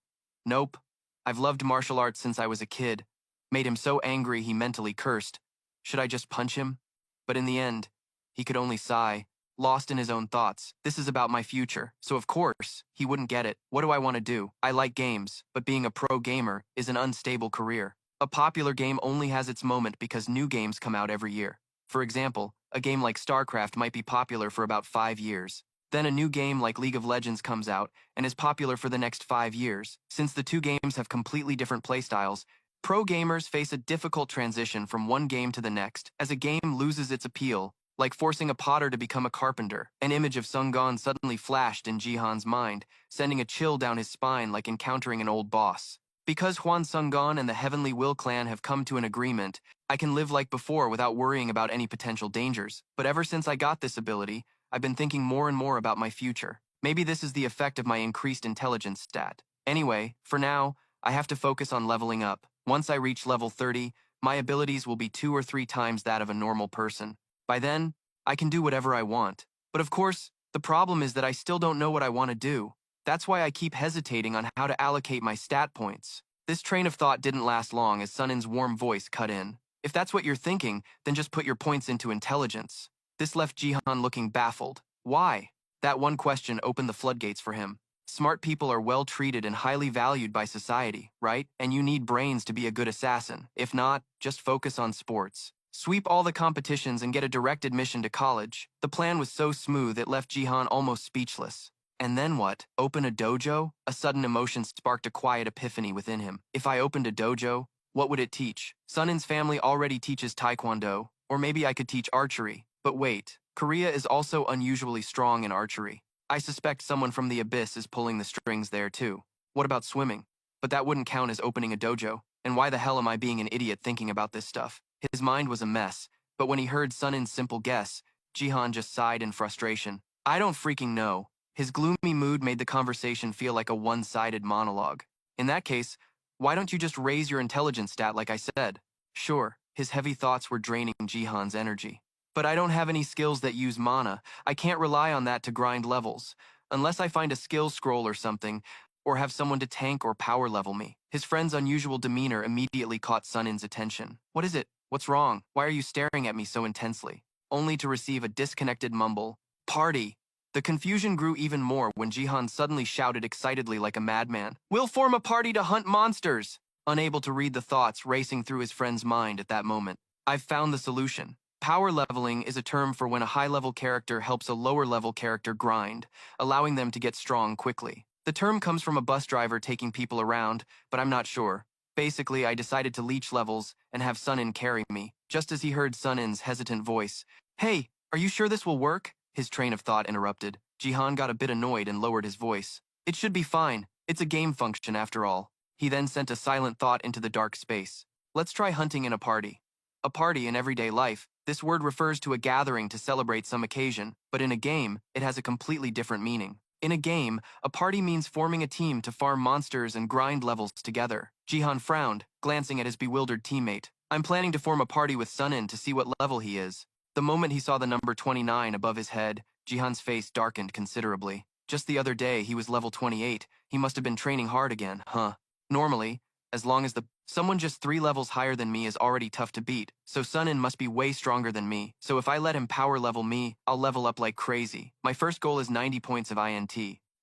"Nope. I've loved martial arts since I was a kid," made him so angry he mentally cursed. Should I just punch him? But in the end, he could only sigh, lost in his own thoughts. This is about my future, so of course, he wouldn't get it. What do I want to do? I like games, but being a pro gamer is an unstable career. A popular game only has its moment because new games come out every year. For example, a game like StarCraft might be popular for about 5 years. Then a new game like League of Legends comes out and is popular for the next 5 years. Since the two games have completely different playstyles, pro gamers face a difficult transition from one game to the next. As a game loses its appeal, like forcing a potter to become a carpenter, an image of Sungon suddenly flashed in Jihan's mind, sending a chill down his spine like encountering an old boss. Because Hwan Sungon and the Heavenly Will clan have come to an agreement, I can live like before without worrying about any potential dangers. But ever since I got this ability, I've been thinking more and more about my future. Maybe this is the effect of my increased intelligence stat. Anyway, for now, I have to focus on leveling up. Once I reach level 30, my abilities will be 2 or 3 times that of a normal person. By then, I can do whatever I want. But of course, the problem is that I still don't know what I want to do. That's why I keep hesitating on how to allocate my stat points. This train of thought didn't last long as Sun-in's warm voice cut in. "If that's what you're thinking, then just put your points into intelligence." This left Jihan looking baffled. Why? That one question opened the floodgates for him. Smart people are well treated and highly valued by society, right? And you need brains to be a good assassin. If not, just focus on sports. Sweep all the competitions and get a direct admission to college. The plan was so smooth it left Jihan almost speechless. And then what? Open a dojo? A sudden emotion sparked a quiet epiphany within him. If I opened a dojo, what would it teach? Sun-in's family already teaches taekwondo, or maybe I could teach archery. But wait, Korea is also unusually strong in archery. I suspect someone from the abyss is pulling the strings there too. What about swimming? But that wouldn't count as opening a dojo. And why the hell am I being an idiot thinking about this stuff? His mind was a mess, but when he heard Sunin's simple guess, Jihan just sighed in frustration. I don't freaking know. His gloomy mood made the conversation feel like a one-sided monologue. In that case, why don't you just raise your intelligence stat like I said? Sure, his heavy thoughts were draining Jihan's energy. But I don't have any skills that use mana. I can't rely on that to grind levels. Unless I find a skill scroll or something, or have someone to tank or power level me. His friend's unusual demeanor immediately caught Sunin's attention. What is it? What's wrong? Why are you staring at me so intensely? Only to receive a disconnected mumble. Party! The confusion grew even more when Jihan suddenly shouted excitedly like a madman. We'll form a party to hunt monsters! Unable to read the thoughts racing through his friend's mind at that moment. I've found the solution. Power leveling is a term for when a high-level character helps a lower-level character grind, allowing them to get strong quickly. The term comes from a bus driver taking people around, but I'm not sure. Basically, I decided to leech levels and have Sunin carry me, just as he heard Sunin's hesitant voice. Hey, are you sure this will work? His train of thought interrupted. Jihan got a bit annoyed and lowered his voice. It should be fine. It's a game function after all. He then sent a silent thought into the dark space. Let's try hunting in a party. A party in everyday life. This word refers to a gathering to celebrate some occasion, but in a game, it has a completely different meaning. In a game, a party means forming a team to farm monsters and grind levels together. Jihan frowned, glancing at his bewildered teammate. I'm planning to form a party with Sunin to see what level he is. The moment he saw the number 29 above his head, Jihan's face darkened considerably. Just the other day, he was level 28. He must have been training hard again, huh? Normally, as long as someone just 3 levels higher than me is already tough to beat, so Sunin must be way stronger than me, so if I let him power level me, I'll level up like crazy. My first goal is 90 points of INT.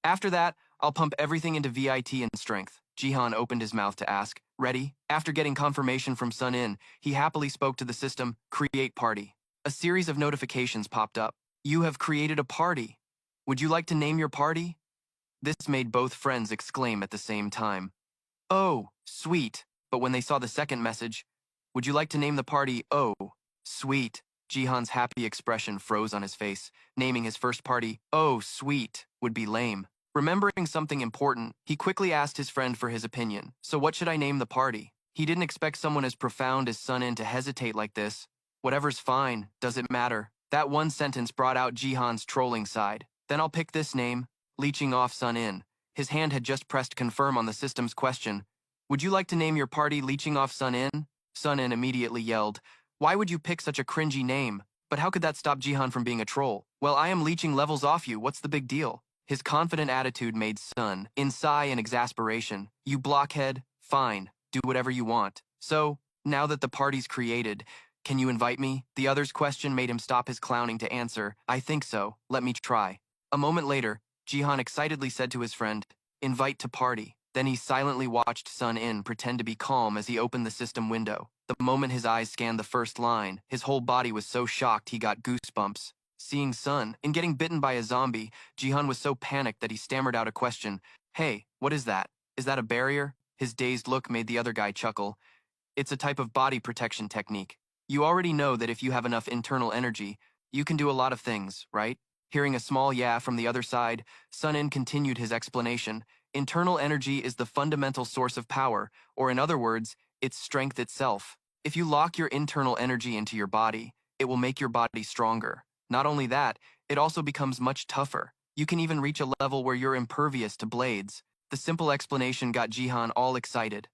After that, I'll pump everything into VIT and strength. Jihan opened his mouth to ask, ready? After getting confirmation from Sunin, he happily spoke to the system, create party. A series of notifications popped up. You have created a party. Would you like to name your party? This made both friends exclaim at the same time. Oh, sweet. But when they saw the second message, would you like to name the party? Oh, sweet. Jihan's happy expression froze on his face. Naming his first party, oh, sweet, would be lame. Remembering something important, he quickly asked his friend for his opinion. So what should I name the party? He didn't expect someone as profound as Sunin to hesitate like this. Whatever's fine, does it matter? That one sentence brought out Jihan's trolling side. Then I'll pick this name, leeching off Sunin. His hand had just pressed confirm on the system's question. Would you like to name your party leeching off Sunin? Sunin immediately yelled, why would you pick such a cringy name? But how could that stop Jihan from being a troll? Well, I am leeching levels off you, what's the big deal? His confident attitude made Sun sigh in exasperation. You blockhead, fine, do whatever you want. So, now that the party's created, can you invite me? The other's question made him stop his clowning to answer, I think so, let me try. A moment later, Jihan excitedly said to his friend, invite to party. Then he silently watched Sunin pretend to be calm as he opened the system window. The moment his eyes scanned the first line, his whole body was so shocked he got goosebumps. Seeing Sun and getting bitten by a zombie, Jihan was so panicked that he stammered out a question. Hey, what is that? Is that a barrier? His dazed look made the other guy chuckle. It's a type of body protection technique. You already know that if you have enough internal energy, you can do a lot of things, right? Hearing a small yeah from the other side, Sunin continued his explanation. Internal energy is the fundamental source of power, or in other words, it's strength itself. If you lock your internal energy into your body, it will make your body stronger. Not only that, it also becomes much tougher. You can even reach a level where you're impervious to blades. The simple explanation got Jihan all excited.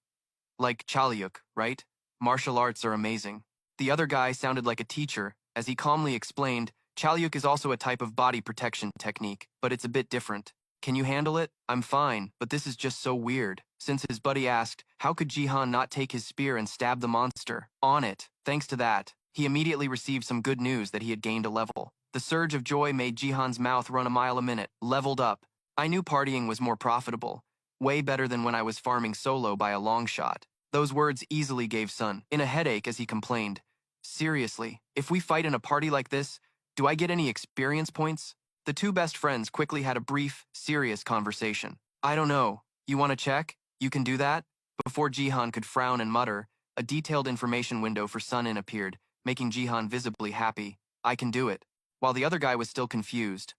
Like Chalyuk, right? Martial arts are amazing. The other guy sounded like a teacher, as he calmly explained, Chalyuk is also a type of body protection technique, but it's a bit different. Can you handle it? I'm fine, but this is just so weird. Since his buddy asked, how could Jihan not take his spear and stab the monster? On it. Thanks to that, he immediately received some good news that he had gained a level. The surge of joy made Jihan's mouth run a mile a minute, leveled up. I knew partying was more profitable. Way better than when I was farming solo by a long shot. Those words easily gave Sun in a headache as he complained. Seriously, if we fight in a party like this, do I get any experience points? The two best friends quickly had a brief, serious conversation. I don't know. You want to check? You can do that? Before Jihan could frown and mutter, a detailed information window for Sunin appeared, making Jihan visibly happy. I can do it. While the other guy was still confused.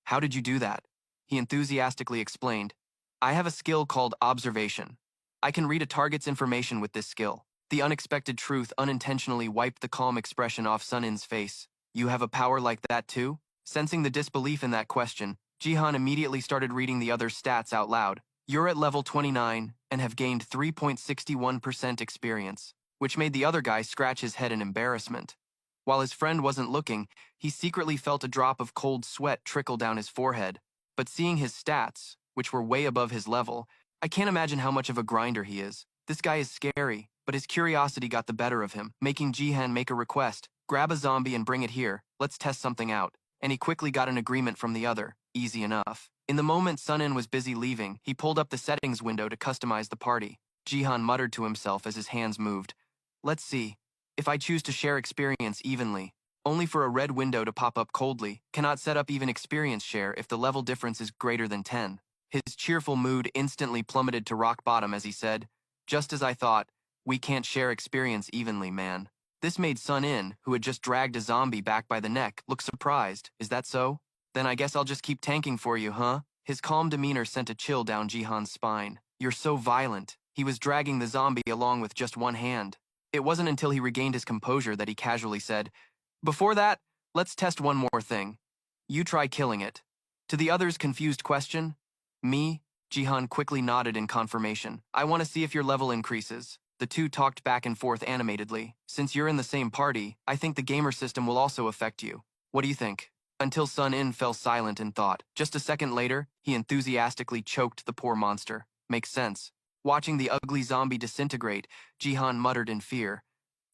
How did you do that? He enthusiastically explained. I have a skill called observation. I can read a target's information with this skill. The unexpected truth unintentionally wiped the calm expression off Sun-in's face. You have a power like that too? Sensing the disbelief in that question, Jihan immediately started reading the other's stats out loud. You're at level 29 and have gained 3.61% experience, which made the other guy scratch his head in embarrassment. While his friend wasn't looking, he secretly felt a drop of cold sweat trickle down his forehead. But seeing his stats, which were way above his level, I can't imagine how much of a grinder he is. This guy is scary, but his curiosity got the better of him, making Jihan make a request. Grab a zombie and bring it here, let's test something out. And he quickly got an agreement from the other. Easy enough. In the moment Sun-in was busy leaving, he pulled up the settings window to customize the party. Jihan muttered to himself as his hands moved. Let's see. If I choose to share experience evenly, only for a red window to pop up coldly, cannot set up even experience share if the level difference is greater than 10. His cheerful mood instantly plummeted to rock bottom as he said, just as I thought, we can't share experience evenly, man. This made Sun-in, who had just dragged a zombie back by the neck, look surprised. Is that so? Then I guess I'll just keep tanking for you, huh? His calm demeanor sent a chill down Jihan's spine. You're so violent. He was dragging the zombie along with just one hand. It wasn't until he regained his composure that he casually said, before that, let's test one more thing. You try killing it. To the other's confused question, me? Jihan quickly nodded in confirmation. I want to see if your level increases. The two talked back and forth animatedly. Since you're in the same party, I think the gamer system will also affect you. What do you think? Until Sun-in fell silent in thought. Just a second later, he enthusiastically choked the poor monster. Makes sense. Watching the ugly zombie disintegrate, Jihan muttered in fear.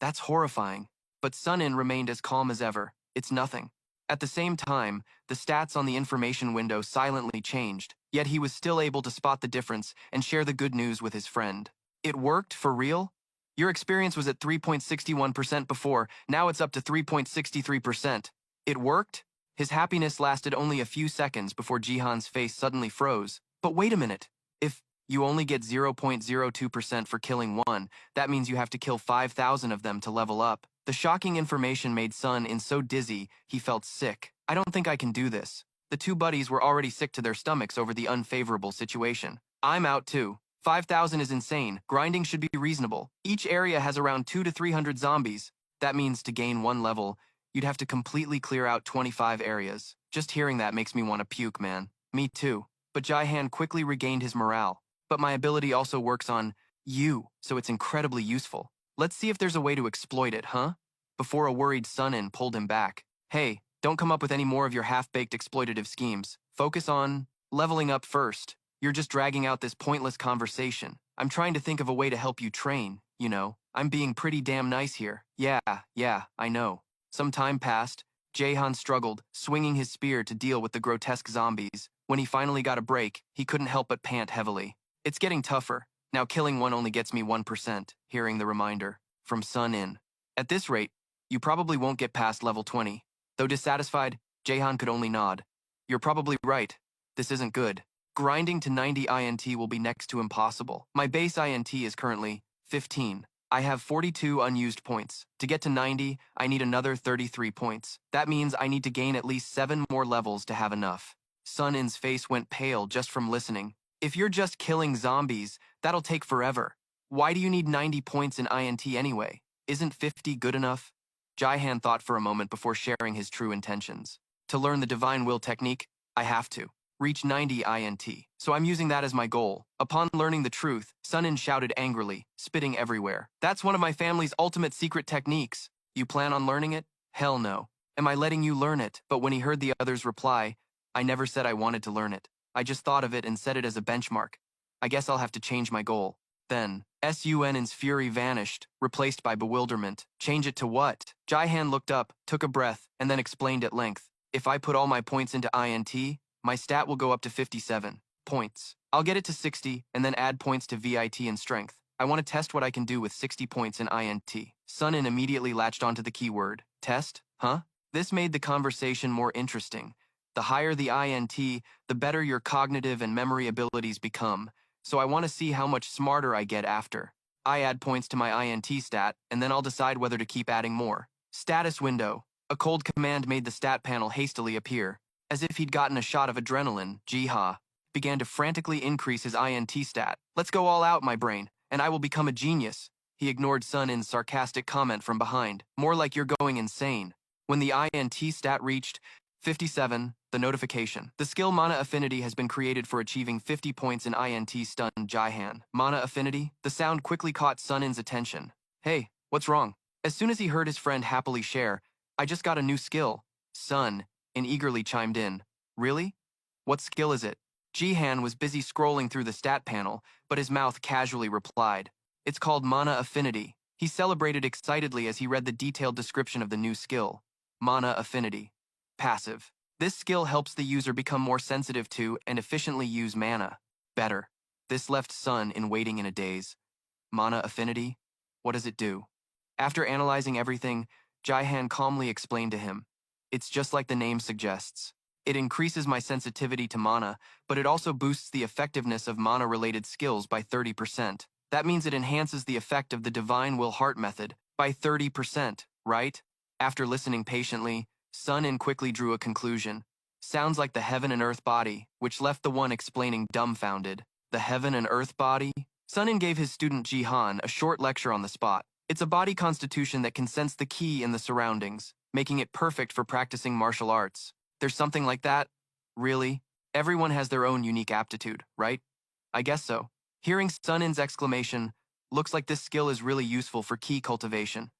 That's horrifying. But Sun-in remained as calm as ever. It's nothing. At the same time, the stats on the information window silently changed, yet he was still able to spot the difference and share the good news with his friend. It worked, for real? Your experience was at 3.61% before, now it's up to 3.63%. It worked? His happiness lasted only a few seconds before Jihan's face suddenly froze. But wait a minute. If you only get 0.02% for killing one, that means you have to kill 5,000 of them to level up. The shocking information made Sun-in so dizzy, he felt sick. I don't think I can do this. The two buddies were already sick to their stomachs over the unfavorable situation. I'm out too. 5,000 is insane. Grinding should be reasonable. Each area has around 200 to 300 zombies. That means to gain one level, you'd have to completely clear out 25 areas. Just hearing that makes me want to puke, man. Me too. But Jihan quickly regained his morale. But my ability also works on you, so it's incredibly useful. Let's see if there's a way to exploit it, huh? Before a worried Sun-in pulled him back. Hey, don't come up with any more of your half-baked exploitative schemes. Focus on leveling up first. You're just dragging out this pointless conversation. I'm trying to think of a way to help you train, you know. I'm being pretty damn nice here. Yeah, I know. Some time passed. Jihan struggled, swinging his spear to deal with the grotesque zombies. When he finally got a break, he couldn't help but pant heavily. It's getting tougher. Now killing one only gets me 1%, hearing the reminder from Sun-in. At this rate, you probably won't get past level 20. Though dissatisfied, Jihan could only nod. You're probably right. This isn't good. Grinding to 90 INT will be next to impossible. My base INT is currently 15. I have 42 unused points. To get to 90, I need another 33 points. That means I need to gain at least 7 more levels to have enough. Sun-in's face went pale just from listening. If you're just killing zombies, that'll take forever. Why do you need 90 points in INT anyway? Isn't 50 good enough? Jihan thought for a moment before sharing his true intentions. To learn the Divine Will technique, I have to reach 90 INT, so I'm using that as my goal. Upon learning the truth, Sun-in shouted angrily, spitting everywhere. That's one of my family's ultimate secret techniques. You plan on learning it? Hell no. Am I letting you learn it? But when he heard the other's reply, I never said I wanted to learn it. I just thought of it and set it as a benchmark. I guess I'll have to change my goal. Then, Sun-in's fury vanished, replaced by bewilderment. Change it to what? Jihan looked up, took a breath, and then explained at length. If I put all my points into INT, my stat will go up to 57 points. I'll get it to 60, and then add points to VIT and strength. I want to test what I can do with 60 points in INT. Sun-in immediately latched onto the keyword. Test? Huh? This made the conversation more interesting. The higher the INT, the better your cognitive and memory abilities become, so I want to see how much smarter I get after. I add points to my INT stat, and then I'll decide whether to keep adding more. Status window. A cold command made the stat panel hastily appear. As if he'd gotten a shot of adrenaline, Jiha began to frantically increase his INT stat. Let's go all out, my brain. and I will become a genius. He ignored Sun In's sarcastic comment from behind. More like you're going insane. When the INT stat reached 57, the notification. The skill Mana Affinity has been created for achieving 50 points in INT stun Jihan. Mana Affinity? The sound quickly caught Sun In's attention. Hey, what's wrong? As soon as he heard his friend happily share, I just got a new skill. Sun In eagerly chimed in. Really? What skill is it? Jihan was busy scrolling through the stat panel, but his mouth casually replied. It's called Mana Affinity. He celebrated excitedly as he read the detailed description of the new skill. Mana Affinity. Passive. This skill helps the user become more sensitive to and efficiently use mana. Better. This left Sun In waiting in a daze. Mana Affinity? What does it do? After analyzing everything, Jihan calmly explained to him. It's just like the name suggests. It increases my sensitivity to mana, but it also boosts the effectiveness of mana-related skills by 30%. That means it enhances the effect of the Divine Will Heart method by 30%, right? After listening patiently, Sun In quickly drew a conclusion. Sounds like the heaven and earth body, which left the one explaining dumbfounded. The heaven and earth body? Sun In gave his student Jihan a short lecture on the spot. It's a body constitution that can sense the ki in the surroundings, making it perfect for practicing martial arts. There's something like that? Really? Everyone has their own unique aptitude, right? I guess so. Hearing Sun In's exclamation, looks like this skill is really useful for ki cultivation.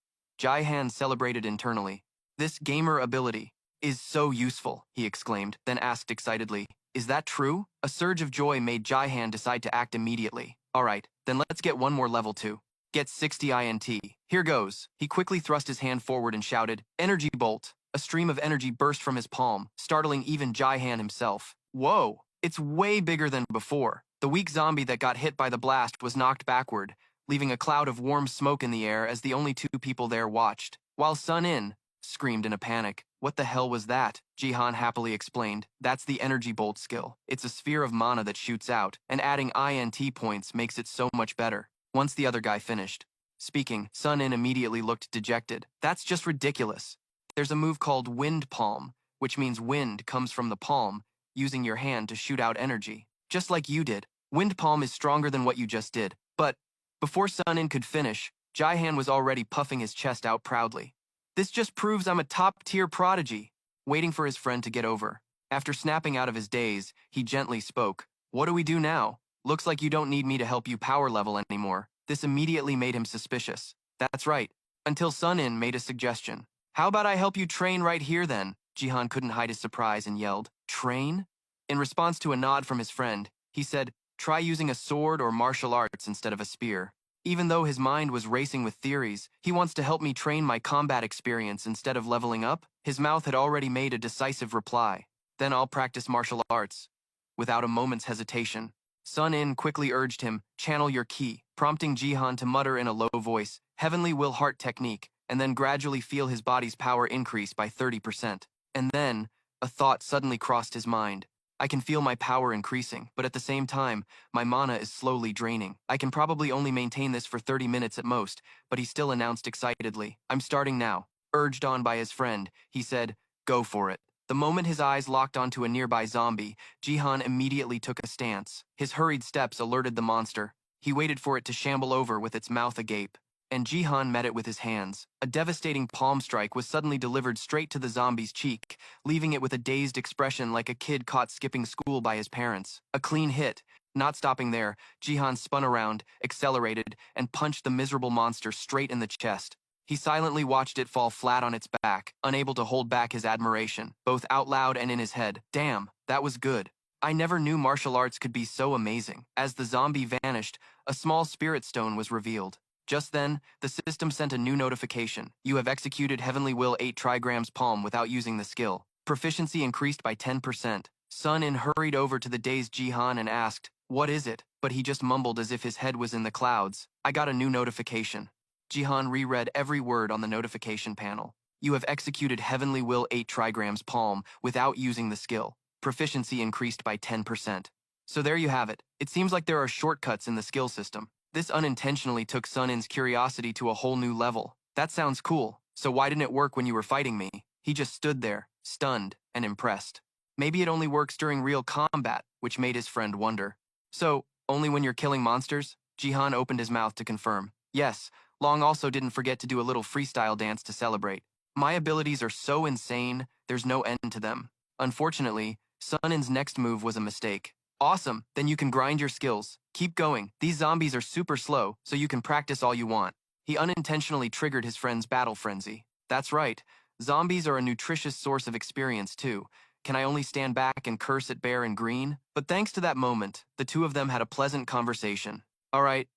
Jihan celebrated internally. This gamer ability is so useful, he exclaimed, then asked excitedly, is that true? A surge of joy made Jihan decide to act immediately. Alright, then let's get one more level too. Get 60 INT. Here goes. He quickly thrust his hand forward and shouted, Energy Bolt. A stream of energy burst from his palm, startling even Jihan himself. Whoa, it's way bigger than before. The weak zombie that got hit by the blast was knocked backward, leaving a cloud of warm smoke in the air as the only two people there watched, while Sun In screamed in a panic. What the hell was that? Jihan happily explained. That's the Energy Bolt skill. It's a sphere of mana that shoots out, and adding INT points makes it so much better. Once the other guy finished speaking, Sun In immediately looked dejected. That's just ridiculous. There's a move called Wind Palm, which means wind comes from the palm, using your hand to shoot out energy. Just like you did. Wind Palm is stronger than what you just did. But before Sun In could finish, Jihan was already puffing his chest out proudly. This just proves I'm a top-tier prodigy. Waiting for his friend to get over. After snapping out of his daze, he gently spoke. What do we do now? Looks like you don't need me to help you power level anymore. This immediately made him suspicious. That's right. Until Sun In made a suggestion. How about I help you train right here then? Jihan couldn't hide his surprise and yelled, Train? In response to a nod from his friend, he said, try using a sword or martial arts instead of a spear. Even though his mind was racing with theories, he wants to help me train my combat experience instead of leveling up. His mouth had already made a decisive reply. Then I'll practice martial arts. Without a moment's hesitation, Sun In quickly urged him, channel your ki, prompting Jihan to mutter in a low voice, Heavenly Will Heart technique, and then gradually feel his body's power increase by 30%. And then, a thought suddenly crossed his mind. I can feel my power increasing, but at the same time, my mana is slowly draining. I can probably only maintain this for 30 minutes at most, but he still announced excitedly, I'm starting now. Urged on by his friend, he said, go for it. The moment his eyes locked onto a nearby zombie, Jihan immediately took a stance. His hurried steps alerted the monster. He waited for it to shamble over with its mouth agape, and Jihan met it with his hands. A devastating palm strike was suddenly delivered straight to the zombie's cheek, leaving it with a dazed expression like a kid caught skipping school by his parents. A clean hit. Not stopping there, Jihan spun around, accelerated, and punched the miserable monster straight in the chest. He silently watched it fall flat on its back, unable to hold back his admiration, both out loud and in his head. Damn, that was good. I never knew martial arts could be so amazing. As the zombie vanished, a small spirit stone was revealed. Just then, the system sent a new notification. You have executed Heavenly Will 8 trigrams palm without using the skill. Proficiency increased by 10%. Sun In hurried over to the dazed Jihan and asked, what is it? But he just mumbled as if his head was in the clouds. I got a new notification. Jihan reread every word on the notification panel. You have executed Heavenly Will 8 trigrams palm without using the skill. Proficiency increased by 10%. So there you have it. It seems like there are shortcuts in the skill system. This unintentionally took Sun In's curiosity to a whole new level. That sounds cool. So why didn't it work when you were fighting me? He just stood there, stunned and impressed. Maybe it only works during real combat, which made his friend wonder. So, only when you're killing monsters? Jihan opened his mouth to confirm. Yes, Long also didn't forget to do a little freestyle dance to celebrate. My abilities are so insane, there's no end to them. Unfortunately, Sunin's next move was a mistake. Awesome, then you can grind your skills. Keep going. These zombies are super slow, so you can practice all you want. He unintentionally triggered his friend's battle frenzy. That's right. Zombies are a nutritious source of experience, too. Can I only stand back and curse at Bear and Green? But thanks to that moment, the two of them had a pleasant conversation. All right,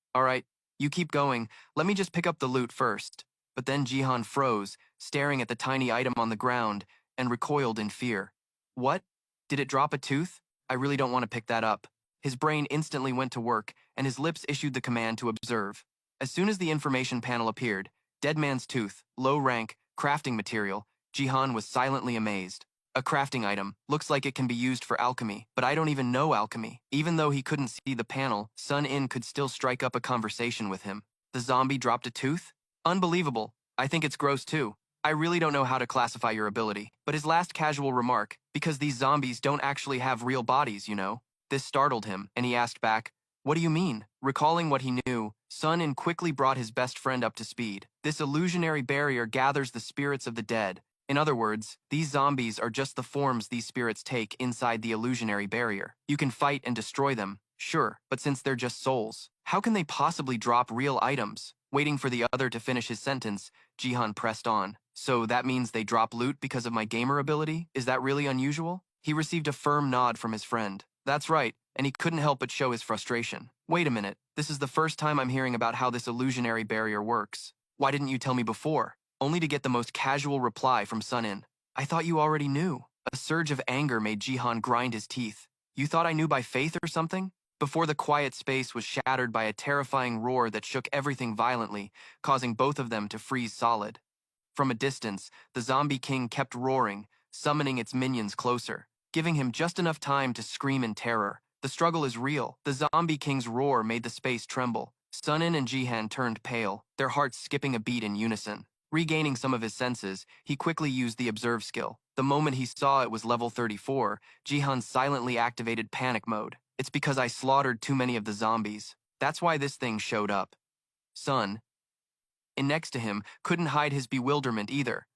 you keep going. Let me just pick up the loot first. But then Jihan froze, staring at the tiny item on the ground, and recoiled in fear. What? Did it drop a tooth? I really don't want to pick that up. His brain instantly went to work, and his lips issued the command to observe. As soon as the information panel appeared, Dead Man's Tooth, low rank, crafting material, Jihan was silently amazed. A crafting item, looks like it can be used for alchemy, but I don't even know alchemy. Even though he couldn't see the panel, Sun In could still strike up a conversation with him. The zombie dropped a tooth? Unbelievable. I think it's gross too. I really don't know how to classify your ability, but his last casual remark, because these zombies don't actually have real bodies, you know. This startled him, and he asked back, what do you mean? Recalling what he knew, Sun In quickly brought his best friend up to speed. This illusionary barrier gathers the spirits of the dead. In other words, these zombies are just the forms these spirits take inside the illusionary barrier. You can fight and destroy them, sure, but since they're just souls, how can they possibly drop real items? Waiting for the other to finish his sentence, Jihan pressed on. So that means they drop loot because of my gamer ability? Is that really unusual? He received a firm nod from his friend. That's right, and he couldn't help but show his frustration. Wait a minute, this is the first time I'm hearing about how this illusionary barrier works. Why didn't you tell me before? Only to get the most casual reply from Sun In. I thought you already knew. A surge of anger made Jihan grind his teeth. You thought I knew by faith or something? Before the quiet space was shattered by a terrifying roar that shook everything violently, causing both of them to freeze solid. From a distance, the zombie king kept roaring, summoning its minions closer, giving him just enough time to scream in terror. The struggle is real. The zombie king's roar made the space tremble. Sun In and Jihan turned pale, their hearts skipping a beat in unison. Regaining some of his senses, he quickly used the observe skill. The moment he saw it was level 34, Jihan silently activated panic mode. It's because I slaughtered too many of the zombies. That's why this thing showed up. Sun In next to him couldn't hide his bewilderment either.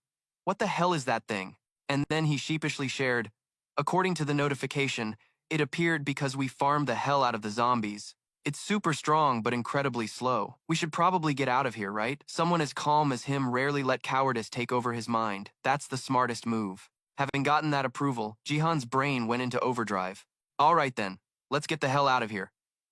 What the hell is that thing? And then he sheepishly shared, according to the notification, it appeared because we farmed the hell out of the zombies. It's super strong but incredibly slow. We should probably get out of here, right? Someone as calm as him rarely let cowardice take over his mind. That's the smartest move. Having gotten that approval, Jihan's brain went into overdrive. All right then, let's get the hell out of here.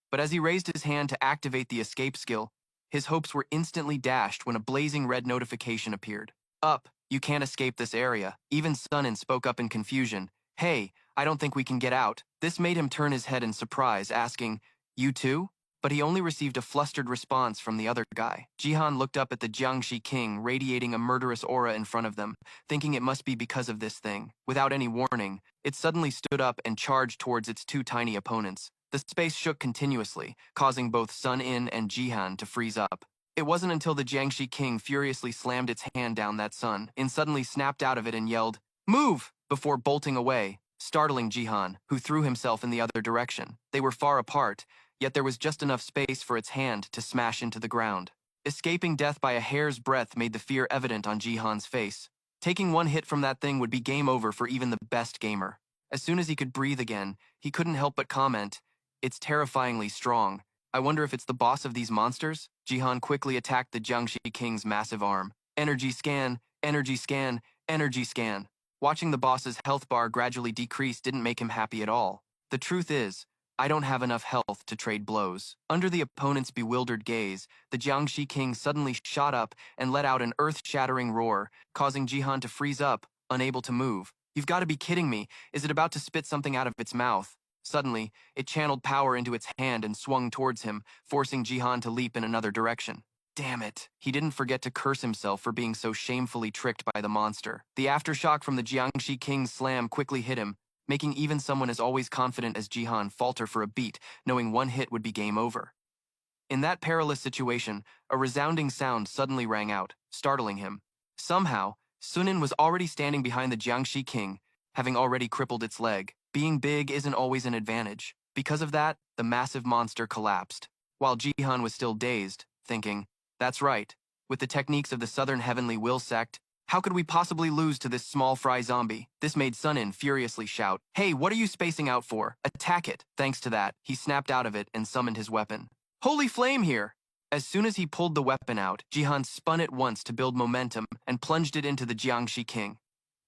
But as he raised his hand to activate the escape skill, his hopes were instantly dashed when a blazing red notification appeared. Up, you can't escape this area. Even Sun In spoke up in confusion. Hey, I don't think we can get out. This made him turn his head in surprise, asking, you too? But he only received a flustered response from the other guy. Jihan looked up at the Jiangxi king, radiating a murderous aura in front of them, thinking it must be because of this thing. Without any warning, it suddenly stood up and charged towards its two tiny opponents. The space shook continuously, causing both Sun In and Jihan to freeze up. It wasn't until the Jiangxi king furiously slammed its hand down that Sun In suddenly snapped out of it and yelled, "Move!" before bolting away, startling Jihan, who threw himself in the other direction. They were far apart, yet there was just enough space for its hand to smash into the ground. Escaping death by a hair's breadth made the fear evident on Jihan's face. Taking one hit from that thing would be game over for even the best gamer. As soon as he could breathe again, he couldn't help but comment, "It's terrifyingly strong. I wonder if it's the boss of these monsters?" Jihan quickly attacked the Jiangxi king's massive arm. Energy scan, energy scan, energy scan. Watching the boss's health bar gradually decrease didn't make him happy at all. The truth is, I don't have enough health to trade blows. Under the opponent's bewildered gaze, the Jiangxi king suddenly shot up and let out an earth-shattering roar, causing Jihan to freeze up, unable to move. You've got to be kidding me. Is it about to spit something out of its mouth? Suddenly, it channeled power into its hand and swung towards him, forcing Jihan to leap in another direction. Damn it. He didn't forget to curse himself for being so shamefully tricked by the monster. The aftershock from the Jiangxi king's slam quickly hit him, making even someone as always confident as Jihan falter for a beat, knowing one hit would be game over. In that perilous situation, a resounding sound suddenly rang out, startling him. Somehow, Sun In was already standing behind the Jiangxi king, having already crippled its leg. Being big isn't always an advantage. Because of that, the massive monster collapsed. while Jihan was still dazed, thinking, that's right. With the techniques of the Southern Heavenly Will sect, how could we possibly lose to this small fry zombie? This made Sun-In furiously shout, hey, what are you spacing out for? Attack it. Thanks to that, he snapped out of it and summoned his weapon. Holy flame here! As soon as he pulled the weapon out, Jihan spun it once to build momentum and plunged it into the Jiangxi king.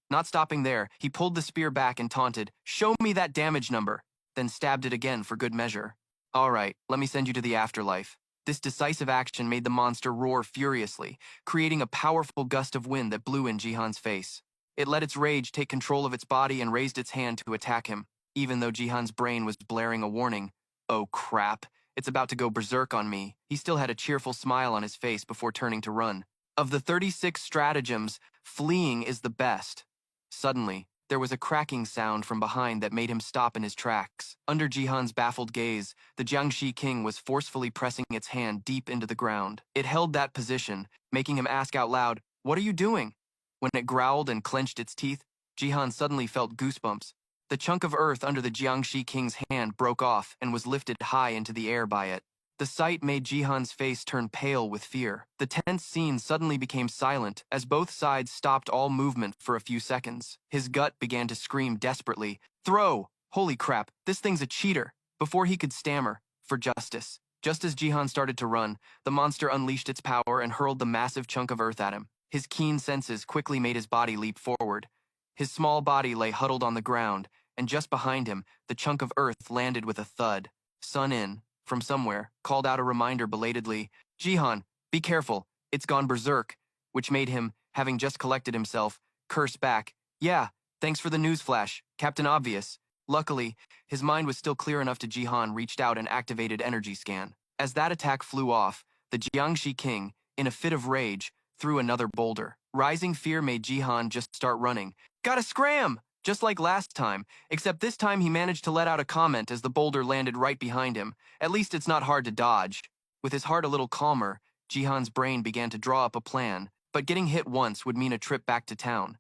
Not stopping there, he pulled the spear back and taunted, show me that damage number, then stabbed it again for good measure. All right, let me send you to the afterlife. This decisive action made the monster roar furiously, creating a powerful gust of wind that blew in Jihan's face. It let its rage take control of its body and raised its hand to attack him, even though Jihan's brain was blaring a warning. Oh crap, it's about to go berserk on me. He still had a cheerful smile on his face before turning to run. Of the 36 stratagems, fleeing is the best. Suddenly, there was a cracking sound from behind that made him stop in his tracks. Under Jihan's baffled gaze, the Jiangxi king was forcefully pressing its hand deep into the ground. It held that position, making him ask out loud, what are you doing? When it growled and clenched its teeth, Jihan suddenly felt goosebumps. The chunk of earth under the Jiangxi king's hand broke off and was lifted high into the air by it. The sight made Jihan's face turn pale with fear. The tense scene suddenly became silent as both sides stopped all movement for a few seconds. His gut began to scream desperately, throw! Holy crap, this thing's a cheater! Before he could stammer, for justice. Just as Jihan started to run, the monster unleashed its power and hurled the massive chunk of earth at him. His keen senses quickly made his body leap forward. His small body lay huddled on the ground, and just behind him, the chunk of earth landed with a thud. Sun-In, from somewhere, called out a reminder belatedly, Jihan, be careful, it's gone berserk, which made him, having just collected himself, curse back, yeah, thanks for the newsflash, Captain Obvious. Luckily, his mind was still clear enough to Jihan reached out and activated energy scan. As that attack flew off, the Jiangxi king, in a fit of rage, threw another boulder. Rising fear made Jihan just start running. Gotta scram! Just like last time, except this time he managed to let out a comment as the boulder landed right behind him. At least it's not hard to dodge. With his heart a little calmer, Jihan's brain began to draw up a plan, but getting hit once would mean a trip back to town.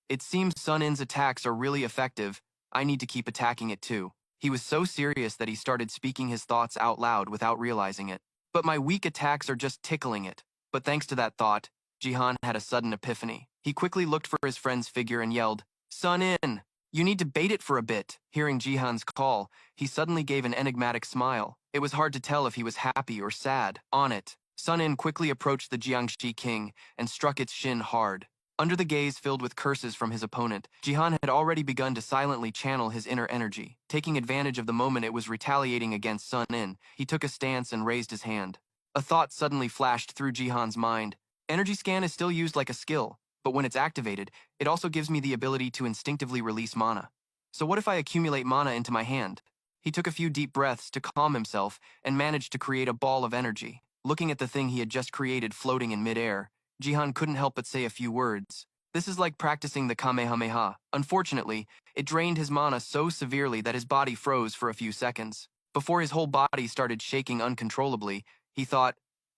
It seems Sun-In's attacks are really effective. I need to keep attacking it too. He was so serious that he started speaking his thoughts out loud without realizing it. But my weak attacks are just tickling it. But thanks to that thought, Jihan had a sudden epiphany. He quickly looked for his friend's figure and yelled, Sun-In, you need to bait it for a bit. Hearing Jihan's call, he suddenly gave an enigmatic smile. It was hard to tell if he was happy or sad. On it, Sun-In quickly approached the Jiangxi king and struck its shin hard. Under the gaze filled with curses from his opponent, Jihan had already begun to silently channel his inner energy. Taking advantage of the moment it was retaliating against Sun-In, he took a stance and raised his hand. A thought suddenly flashed through Jihan's mind. Energy scan is still used like a skill, but when it's activated, it also gives me the ability to instinctively release mana. So what if I accumulate mana into my hand? He took a few deep breaths to calm himself and managed to create a ball of energy. Looking at the thing he had just created floating in midair, Jihan couldn't help but say a few words. This is like practicing the Kamehameha. Unfortunately, it drained his mana so severely that his body froze for a few seconds. Before his whole body started shaking uncontrollably, he thought,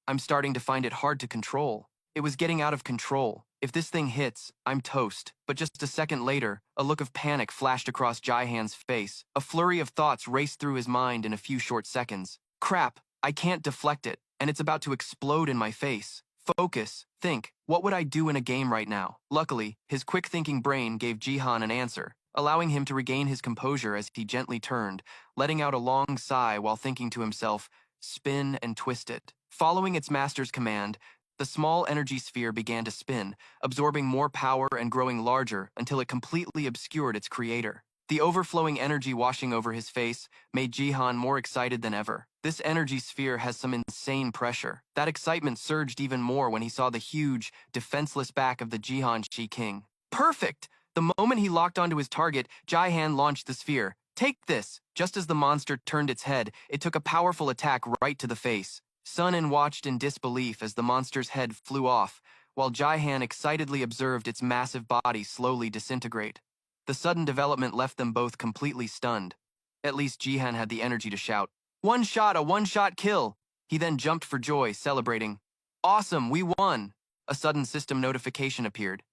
I'm starting to find it hard to control. It was getting out of control. If this thing hits, I'm toast. But just a second later, a look of panic flashed across Jihan's face. A flurry of thoughts raced through his mind in a few short seconds. Crap, I can't deflect it, and it's about to explode in my face. Focus, think, what would I do in a game right now? Luckily, his quick-thinking brain gave Jihan an answer, allowing him to regain his composure as he gently turned, letting out a long sigh while thinking to himself, spin and twist it. Following its master's command, the small energy sphere began to spin, absorbing more power and growing larger until it completely obscured its creator. The overflowing energy washing over his face made Jihan more excited than ever. This energy sphere has some insane pressure. That excitement surged even more when he saw the huge, defenseless back of the Jiangxi king. Perfect! The moment he locked onto his target, Jihan launched the sphere. Take this! Just as the monster turned its head, it took a powerful attack right to the face. Sun-In watched in disbelief as the monster's head flew off, while Jihan excitedly observed its massive body slowly disintegrate. The sudden development left them both completely stunned. At least Jihan had the energy to shout, "One shot, a one-shot kill!" He then jumped for joy, celebrating. Awesome, we won! A sudden system notification appeared.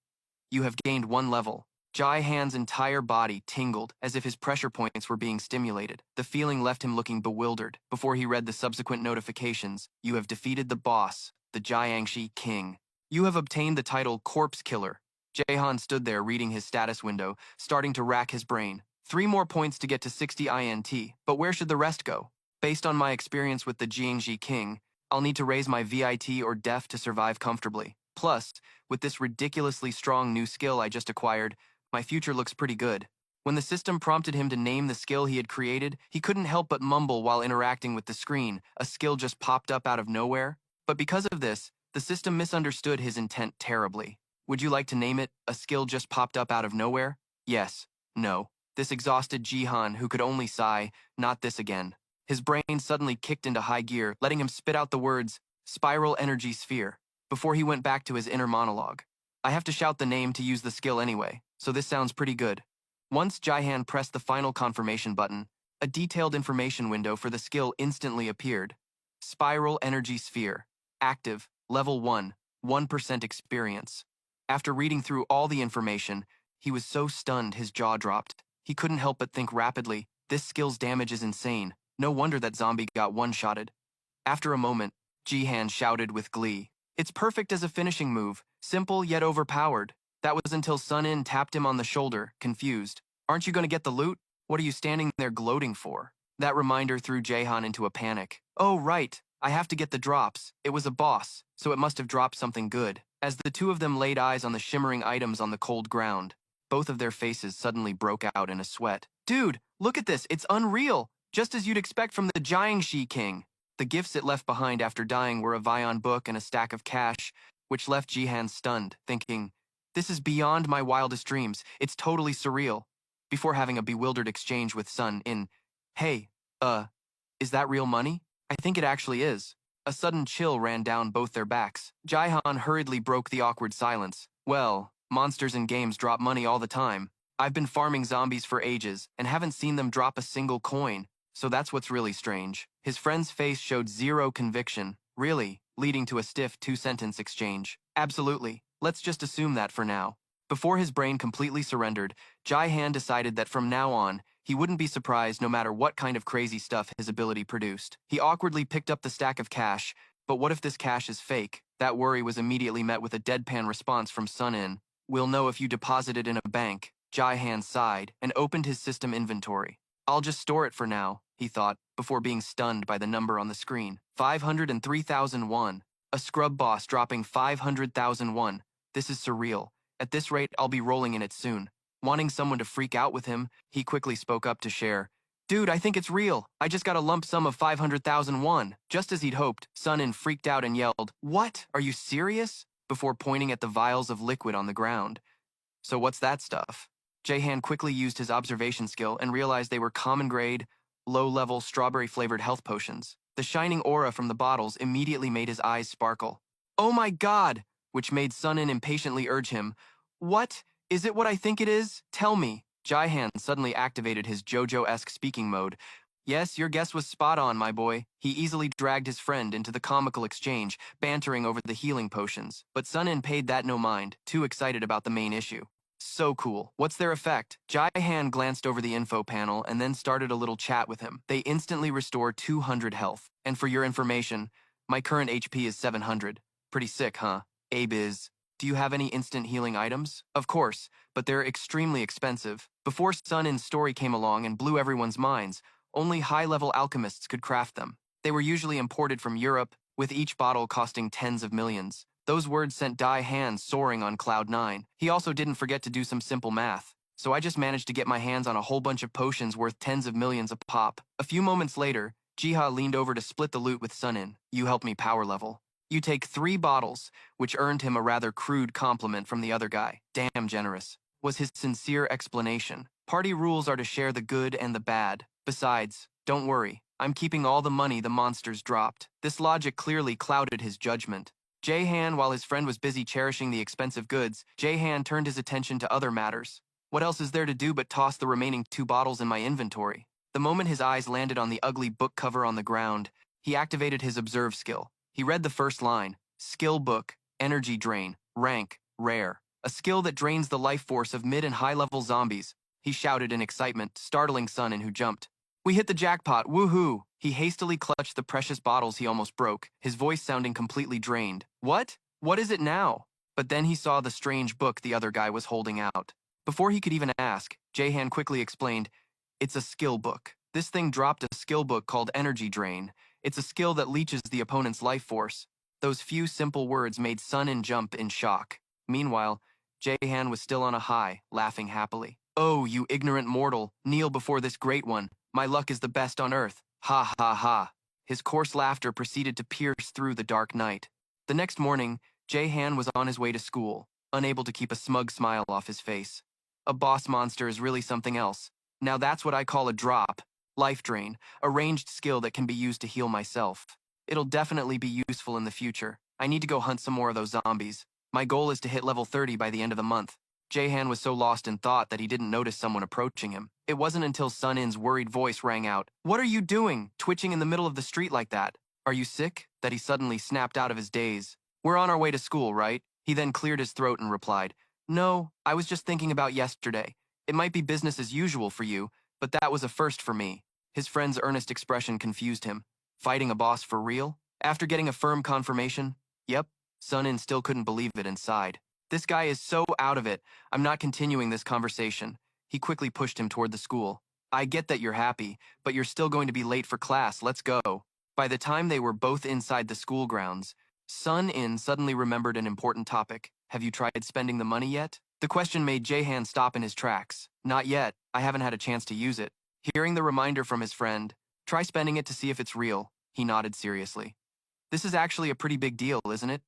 You have gained 1 level. Jai-Han's entire body tingled as if his pressure points were being stimulated. The feeling left him looking bewildered. Before he read the subsequent notifications, you have defeated the boss, the Jiangshi King. You have obtained the title Corpse Killer. Jae-Han stood there reading his status window, starting to rack his brain. 3 more points to get to 60 INT, but where should the rest go? Based on my experience with the Jiangshi King, I'll need to raise my VIT or def to survive comfortably. Plus, with this ridiculously strong new skill I just acquired, my future looks pretty good. When the system prompted him to name the skill he had created, he couldn't help but mumble while interacting with the screen. A skill just popped up out of nowhere. But because of this, the system misunderstood his intent terribly. Would you like to name it, a skill just popped up out of nowhere? Yes. No. This exhausted Jihan, who could only sigh, not this again. His brain suddenly kicked into high gear, letting him spit out the words, Spiral Energy Sphere, before he went back to his inner monologue. I have to shout the name to use the skill anyway, so this sounds pretty good. Once Jai-Han pressed the final confirmation button, a detailed information window for the skill instantly appeared. Spiral Energy Sphere. Active. Level 1. 1% experience. After reading through all the information, he was so stunned his jaw dropped. He couldn't help but think rapidly, this skill's damage is insane. No wonder that zombie got one-shotted. After a moment, Jihan shouted with glee. It's perfect as a finishing move, simple yet overpowered. That was until Sun-In tapped him on the shoulder, confused. Aren't you going to get the loot? What are you standing there gloating for? That reminder threw Jaehan into a panic. Oh, right. I have to get the drops. It was a boss, so it must have dropped something good. As the two of them laid eyes on the shimmering items on the cold ground, both of their faces suddenly broke out in a sweat. Dude, look at this. It's unreal. Just as you'd expect from the Jiangshi King. The gifts it left behind after dying were a Vion book and a stack of cash, which left Jihan stunned, thinking, this is beyond my wildest dreams. It's totally surreal. Before having a bewildered exchange with Sun-In, hey, is that real money? I think it actually is. A sudden chill ran down both their backs. Jaihan hurriedly broke the awkward silence. Well, monsters in games drop money all the time. I've been farming zombies for ages and haven't seen them drop a single coin, so that's what's really strange. His friend's face showed zero conviction, really, leading to a stiff 2-sentence exchange. Absolutely. Let's just assume that for now. Before his brain completely surrendered, Jai-Han decided that from now on, he wouldn't be surprised no matter what kind of crazy stuff his ability produced. He awkwardly picked up the stack of cash, but what if this cash is fake? That worry was immediately met with a deadpan response from Sun-In. We'll know if you deposit it in a bank. Jai-Han sighed and opened his system inventory. I'll just store it for now, he thought, before being stunned by the number on the screen. 503,001. A scrub boss dropping 500,001. This is surreal. At this rate, I'll be rolling in it soon. Wanting someone to freak out with him, he quickly spoke up to share. Dude, I think it's real. I just got a lump sum of 500,001. Just as he'd hoped, Sun-In freaked out and yelled, What? Are you serious? Before pointing at the vials of liquid on the ground. So what's that stuff? Jaehan quickly used his observation skill and realized they were common-grade, low-level strawberry-flavored health potions. The shining aura from the bottles immediately made his eyes sparkle. Oh my god! Which made Sun-In impatiently urge him, What? Is it what I think it is? Tell me. Jaihan suddenly activated his JoJo-esque speaking mode. Yes, your guess was spot on, my boy. He easily dragged his friend into the comical exchange, bantering over the healing potions. But Sun-In paid that no mind, too excited about the main issue. So cool. What's their effect? Jai-Han glanced over the info panel and then started a little chat with him. They instantly restore 200 health. And for your information, my current HP is 700. Pretty sick, huh? Abiz. Do you have any instant healing items? Of course, but they're extremely expensive. Before Sun-In's story came along and blew everyone's minds, only high-level alchemists could craft them. They were usually imported from Europe, with each bottle costing tens of millions. Those words sent Jai-Han soaring on cloud 9. He also didn't forget to do some simple math. So I just managed to get my hands on a whole bunch of potions worth tens of millions a pop. A few moments later, Jiha leaned over to split the loot with Sun-In. You helped me power level. You take 3 bottles, which earned him a rather crude compliment from the other guy. Damn generous, was his sincere explanation. Party rules are to share the good and the bad. Besides, don't worry, I'm keeping all the money the monsters dropped. This logic clearly clouded his judgment. Jaehan, while his friend was busy cherishing the expensive goods, Jaehan turned his attention to other matters. What else is there to do but toss the remaining 2 bottles in my inventory? The moment his eyes landed on the ugly book cover on the ground, he activated his observe skill. He read the first line, Skill Book, Energy Drain, Rank, Rare. a skill that drains the life force of mid and high-level zombies. He shouted in excitement, startling Sun-In, who jumped. We hit the jackpot, woohoo! He hastily clutched the precious bottles he almost broke, his voice sounding completely drained. What? What is it now? But then he saw the strange book the other guy was holding out. Before he could even ask, Jahan quickly explained, it's a skill book. This thing dropped a skill book called Energy Drain. It's a skill that leeches the opponent's life force. Those few simple words made Sun-In jump in shock. Meanwhile, Jahan was still on a high, laughing happily. Oh, you ignorant mortal, kneel before this great one. My luck is the best on earth. Ha ha ha. His coarse laughter proceeded to pierce through the dark night. The next morning, Jahan was on his way to school, unable to keep a smug smile off his face. A boss monster is really something else. Now that's what I call a drop. Life Drain, a ranged skill that can be used to heal myself. It'll definitely be useful in the future. I need to go hunt some more of those zombies. My goal is to hit level 30 by the end of the month. Jahan was so lost in thought that he didn't notice someone approaching him. It wasn't until Sun-In's worried voice rang out, What are you doing, twitching in the middle of the street like that? Are you sick? That he suddenly snapped out of his daze. We're on our way to school, right? He then cleared his throat and replied, No, I was just thinking about yesterday. It might be business as usual for you, but that was a first for me. His friend's earnest expression confused him. Fighting a boss for real? After getting a firm confirmation? Yep, Sun-In still couldn't believe it inside. This guy is so out of it, I'm not continuing this conversation. He quickly pushed him toward the school. I get that you're happy, but you're still going to be late for class, let's go. By the time they were both inside the school grounds, Sun-In suddenly remembered an important topic. Have you tried spending the money yet? The question made Jahan stop in his tracks. Not yet, I haven't had a chance to use it. Hearing the reminder from his friend, try spending it to see if it's real, he nodded seriously. This is actually a pretty big deal, isn't it?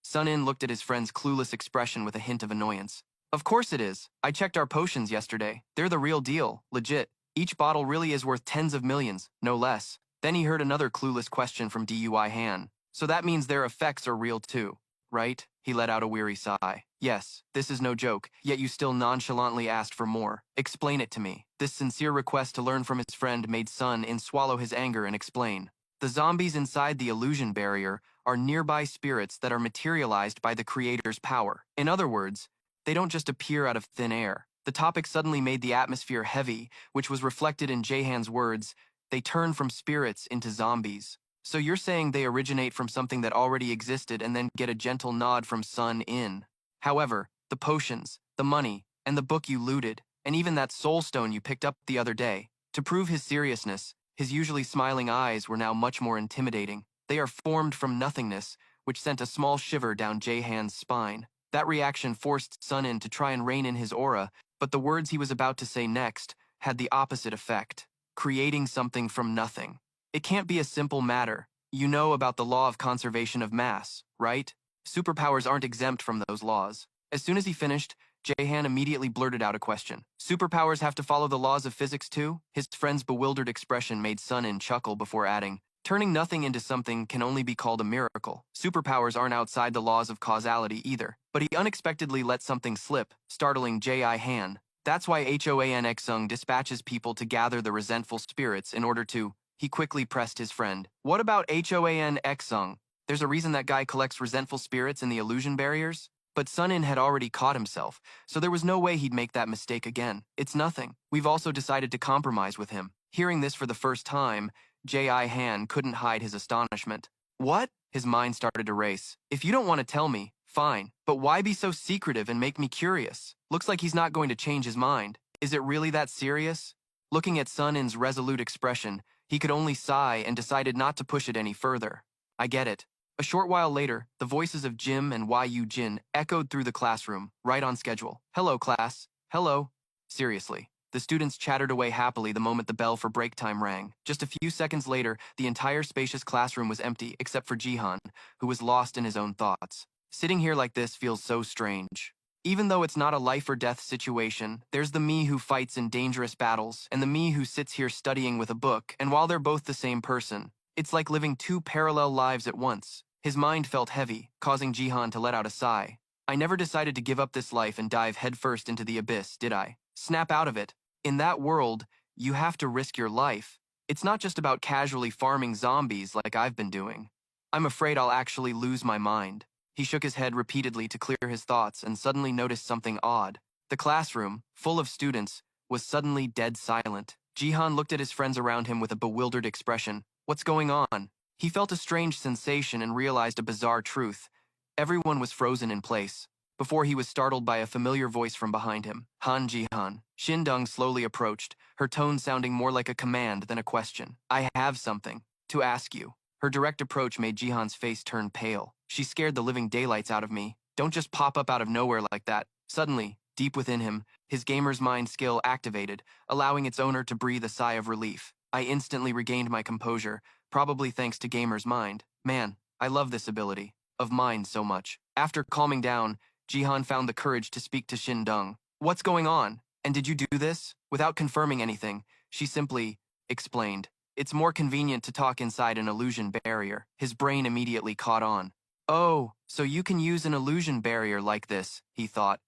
Sun-In looked at his friend's clueless expression with a hint of annoyance. Of course it is. I checked our potions yesterday. They're the real deal, legit. Each bottle really is worth tens of millions, no less. Then he heard another clueless question from DUI Han. So that means their effects are real too, right? He let out a weary sigh. Yes, this is no joke, yet you still nonchalantly asked for more. Explain it to me. This sincere request to learn from his friend made Sun-In swallow his anger and explain. The zombies inside the illusion barrier are nearby spirits that are materialized by the creator's power. In other words, they don't just appear out of thin air. The topic suddenly made the atmosphere heavy, which was reflected in Jahan's words, they turn from spirits into zombies. So you're saying they originate from something that already existed and then get a gentle nod from Sun-In. However, the potions, the money, and the book you looted, and even that soul stone you picked up the other day, to prove his seriousness, his usually smiling eyes were now much more intimidating. They are formed from nothingness, which sent a small shiver down Jahan's spine. That reaction forced Sun-In to try and rein in his aura, but the words he was about to say next had the opposite effect, creating something from nothing. It can't be a simple matter. You know about the law of conservation of mass, right? Superpowers aren't exempt from those laws. As soon as he finished, Jahan immediately blurted out a question. Superpowers have to follow the laws of physics too? His friend's bewildered expression made Sun-In chuckle before adding, turning nothing into something can only be called a miracle. Superpowers aren't outside the laws of causality either. But he unexpectedly let something slip, startling Jahan. That's why Hoan Xung dispatches people to gather the resentful spirits in order to... He quickly pressed his friend. What about Hoan Xung? There's a reason that guy collects resentful spirits in the illusion barriers? But Sun-In had already caught himself, so there was no way he'd make that mistake again. It's nothing. We've also decided to compromise with him. Hearing this for the first time, Jahan couldn't hide his astonishment. What? His mind started to race. If you don't want to tell me, fine. But why be so secretive and make me curious? Looks like he's not going to change his mind. Is it really that serious? Looking at Sun-In's resolute expression, he could only sigh and decided not to push it any further. I get it. A short while later, the voices of Jim and Yu Jin echoed through the classroom, right on schedule. Hello, class. Hello. Seriously. The students chattered away happily the moment the bell for break time rang. Just a few seconds later, the entire spacious classroom was empty except for Jihan, who was lost in his own thoughts. Sitting here like this feels so strange. Even though it's not a life or death situation, there's the me who fights in dangerous battles and the me who sits here studying with a book, and while they're both the same person, it's like living two parallel lives at once. His mind felt heavy, causing Jihan to let out a sigh. I never decided to give up this life and dive headfirst into the abyss, did I? Snap out of it. In that world, you have to risk your life. It's not just about casually farming zombies like I've been doing. I'm afraid I'll actually lose my mind. He shook his head repeatedly to clear his thoughts and suddenly noticed something odd. The classroom, full of students, was suddenly dead silent. Jihan looked at his friends around him with a bewildered expression. What's going on? He felt a strange sensation and realized a bizarre truth. Everyone was frozen in place. Before he was startled by a familiar voice from behind him. Han Jihan. Shindong slowly approached, her tone sounding more like a command than a question. I have something to ask you. Her direct approach made Jihan's face turn pale. She scared the living daylights out of me. Don't just pop up out of nowhere like that. Suddenly, deep within him, his gamer's mind skill activated, allowing its owner to breathe a sigh of relief. I instantly regained my composure, probably thanks to gamer's mind. Man, I love this ability of mine so much. After calming down, Jihan found the courage to speak to Shindong. What's going on? And did you do this? Without confirming anything, she simply explained. It's more convenient to talk inside an illusion barrier. His brain immediately caught on. Oh, so you can use an illusion barrier like this, he thought,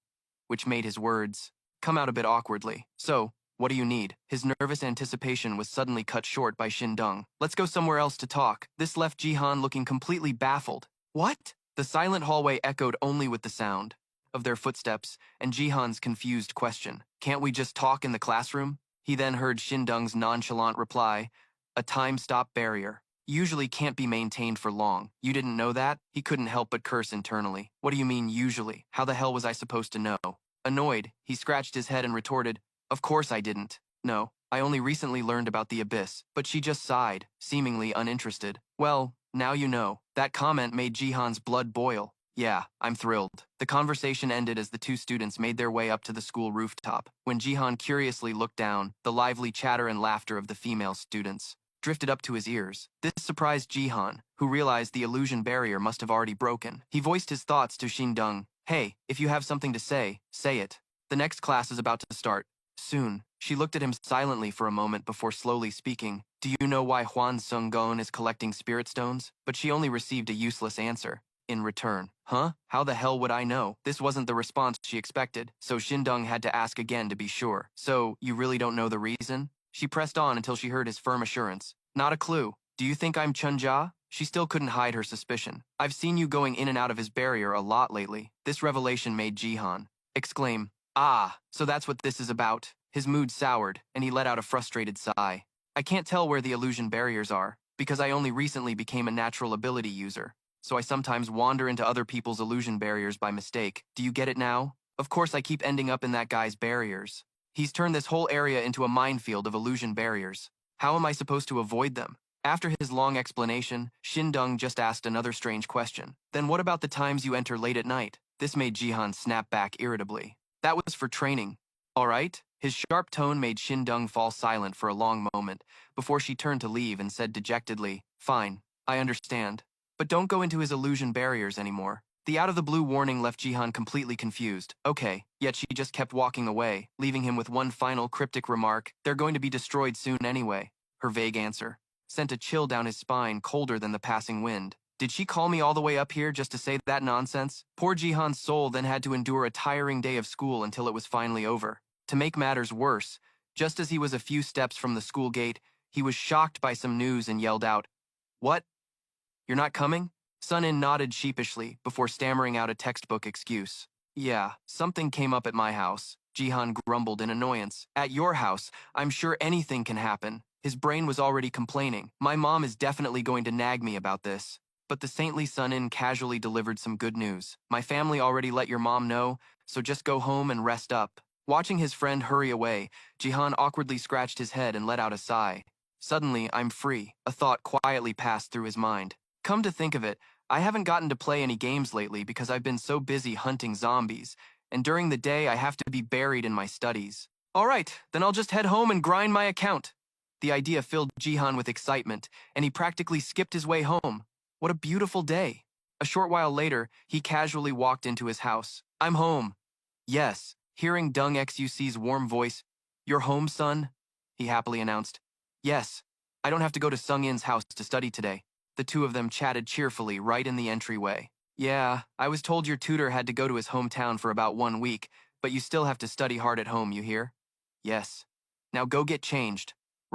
which made his words come out a bit awkwardly. So, what do you need? His nervous anticipation was suddenly cut short by Shindong. Let's go somewhere else to talk. This left Jihan looking completely baffled. What? The silent hallway echoed only with the sound of their footsteps and Jihan's confused question. Can't we just talk in the classroom? He then heard Shindong's nonchalant reply, a time-stop barrier. Usually can't be maintained for long. You didn't know that? He couldn't help but curse internally. What do you mean, usually? How the hell was I supposed to know? Annoyed, he scratched his head and retorted, Of course I didn't. No, I only recently learned about the abyss. But she just sighed, seemingly uninterested. Well, now you know. That comment made Jihan's blood boil. Yeah, I'm thrilled. The conversation ended as the two students made their way up to the school rooftop. When Jihan curiously looked down, the lively chatter and laughter of the female students drifted up to his ears. This surprised Jihan, who realized the illusion barrier must have already broken. He voiced his thoughts to Shindong. Hey, if you have something to say it. The next class is about to start. Soon. She looked at him silently for a moment before slowly speaking. Do you know why Huan Sung-gon is collecting spirit stones? But she only received a useless answer in return. Huh? How the hell would I know? This wasn't the response she expected, so Shindong had to ask again to be sure. So, you really don't know the reason? She pressed on until she heard his firm assurance. Not a clue. Do you think I'm Chunja? She still couldn't hide her suspicion. I've seen you going in and out of his barrier a lot lately. This revelation made Jihan exclaim, Ah, so that's what this is about. His mood soured, and he let out a frustrated sigh. I can't tell where the illusion barriers are, because I only recently became a natural ability user. So I sometimes wander into other people's illusion barriers by mistake. Do you get it now? Of course I keep ending up in that guy's barriers. He's turned this whole area into a minefield of illusion barriers. How am I supposed to avoid them? After his long explanation, Shindong just asked another strange question. Then what about the times you enter late at night? This made Jihan snap back irritably. That was for training. All right? His sharp tone made Shindong fall silent for a long moment before she turned to leave and said dejectedly, Fine, I understand. But don't go into his illusion barriers anymore. The out-of-the-blue warning left Jihan completely confused. Okay, yet she just kept walking away, leaving him with one final cryptic remark, they're going to be destroyed soon anyway. Her vague answer sent a chill down his spine, colder than the passing wind. Did she call me all the way up here just to say that nonsense? Poor Jihan's soul then had to endure a tiring day of school until it was finally over. To make matters worse, just as he was a few steps from the school gate, he was shocked by some news and yelled out, What? You're not coming? Sun-in nodded sheepishly before stammering out a textbook excuse. Yeah, something came up at my house. Jihan grumbled in annoyance. At your house, I'm sure anything can happen. His brain was already complaining. My mom is definitely going to nag me about this. But the saintly Sun-in casually delivered some good news. My family already let your mom know, so just go home and rest up. Watching his friend hurry away, Jihan awkwardly scratched his head and let out a sigh. Suddenly, I'm free. A thought quietly passed through his mind. Come to think of it, I haven't gotten to play any games lately because I've been so busy hunting zombies, and during the day I have to be buried in my studies. All right, then I'll just head home and grind my account. The idea filled Jihan with excitement, and he practically skipped his way home. What a beautiful day. A short while later, he casually walked into his house. I'm home. Yes, hearing Dung Xuc's warm voice, You're home, son? He happily announced. Yes, I don't have to go to Sung-in's house to study today. The two of them chatted cheerfully right in the entryway. Yeah, I was told your tutor had to go to his hometown for about 1 week, but you still have to study hard at home, you hear? Yes. Now go get changed.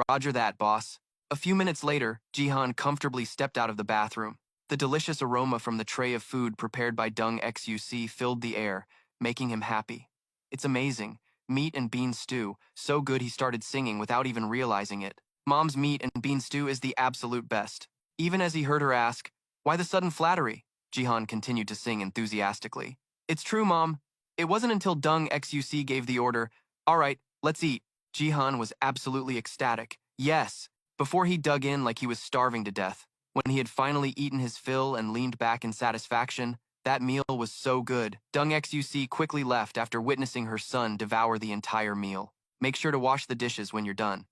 Roger that, boss. A few minutes later, Jihan comfortably stepped out of the bathroom. The delicious aroma from the tray of food prepared by Dung Xuc filled the air, making him happy. It's amazing. Meat and bean stew, so good he started singing without even realizing it. Mom's meat and bean stew is the absolute best. Even as he heard her ask, "Why the sudden flattery?" Jihan continued to sing enthusiastically. "It's true, Mom. It wasn't until Dung Xuc gave the order, 'All right, let's eat.'" Jihan was absolutely ecstatic. Yes, before he dug in like he was starving to death. When he had finally eaten his fill and leaned back in satisfaction, that meal was so good. Dung Xuc quickly left after witnessing her son devour the entire meal. "Make sure to wash the dishes when you're done."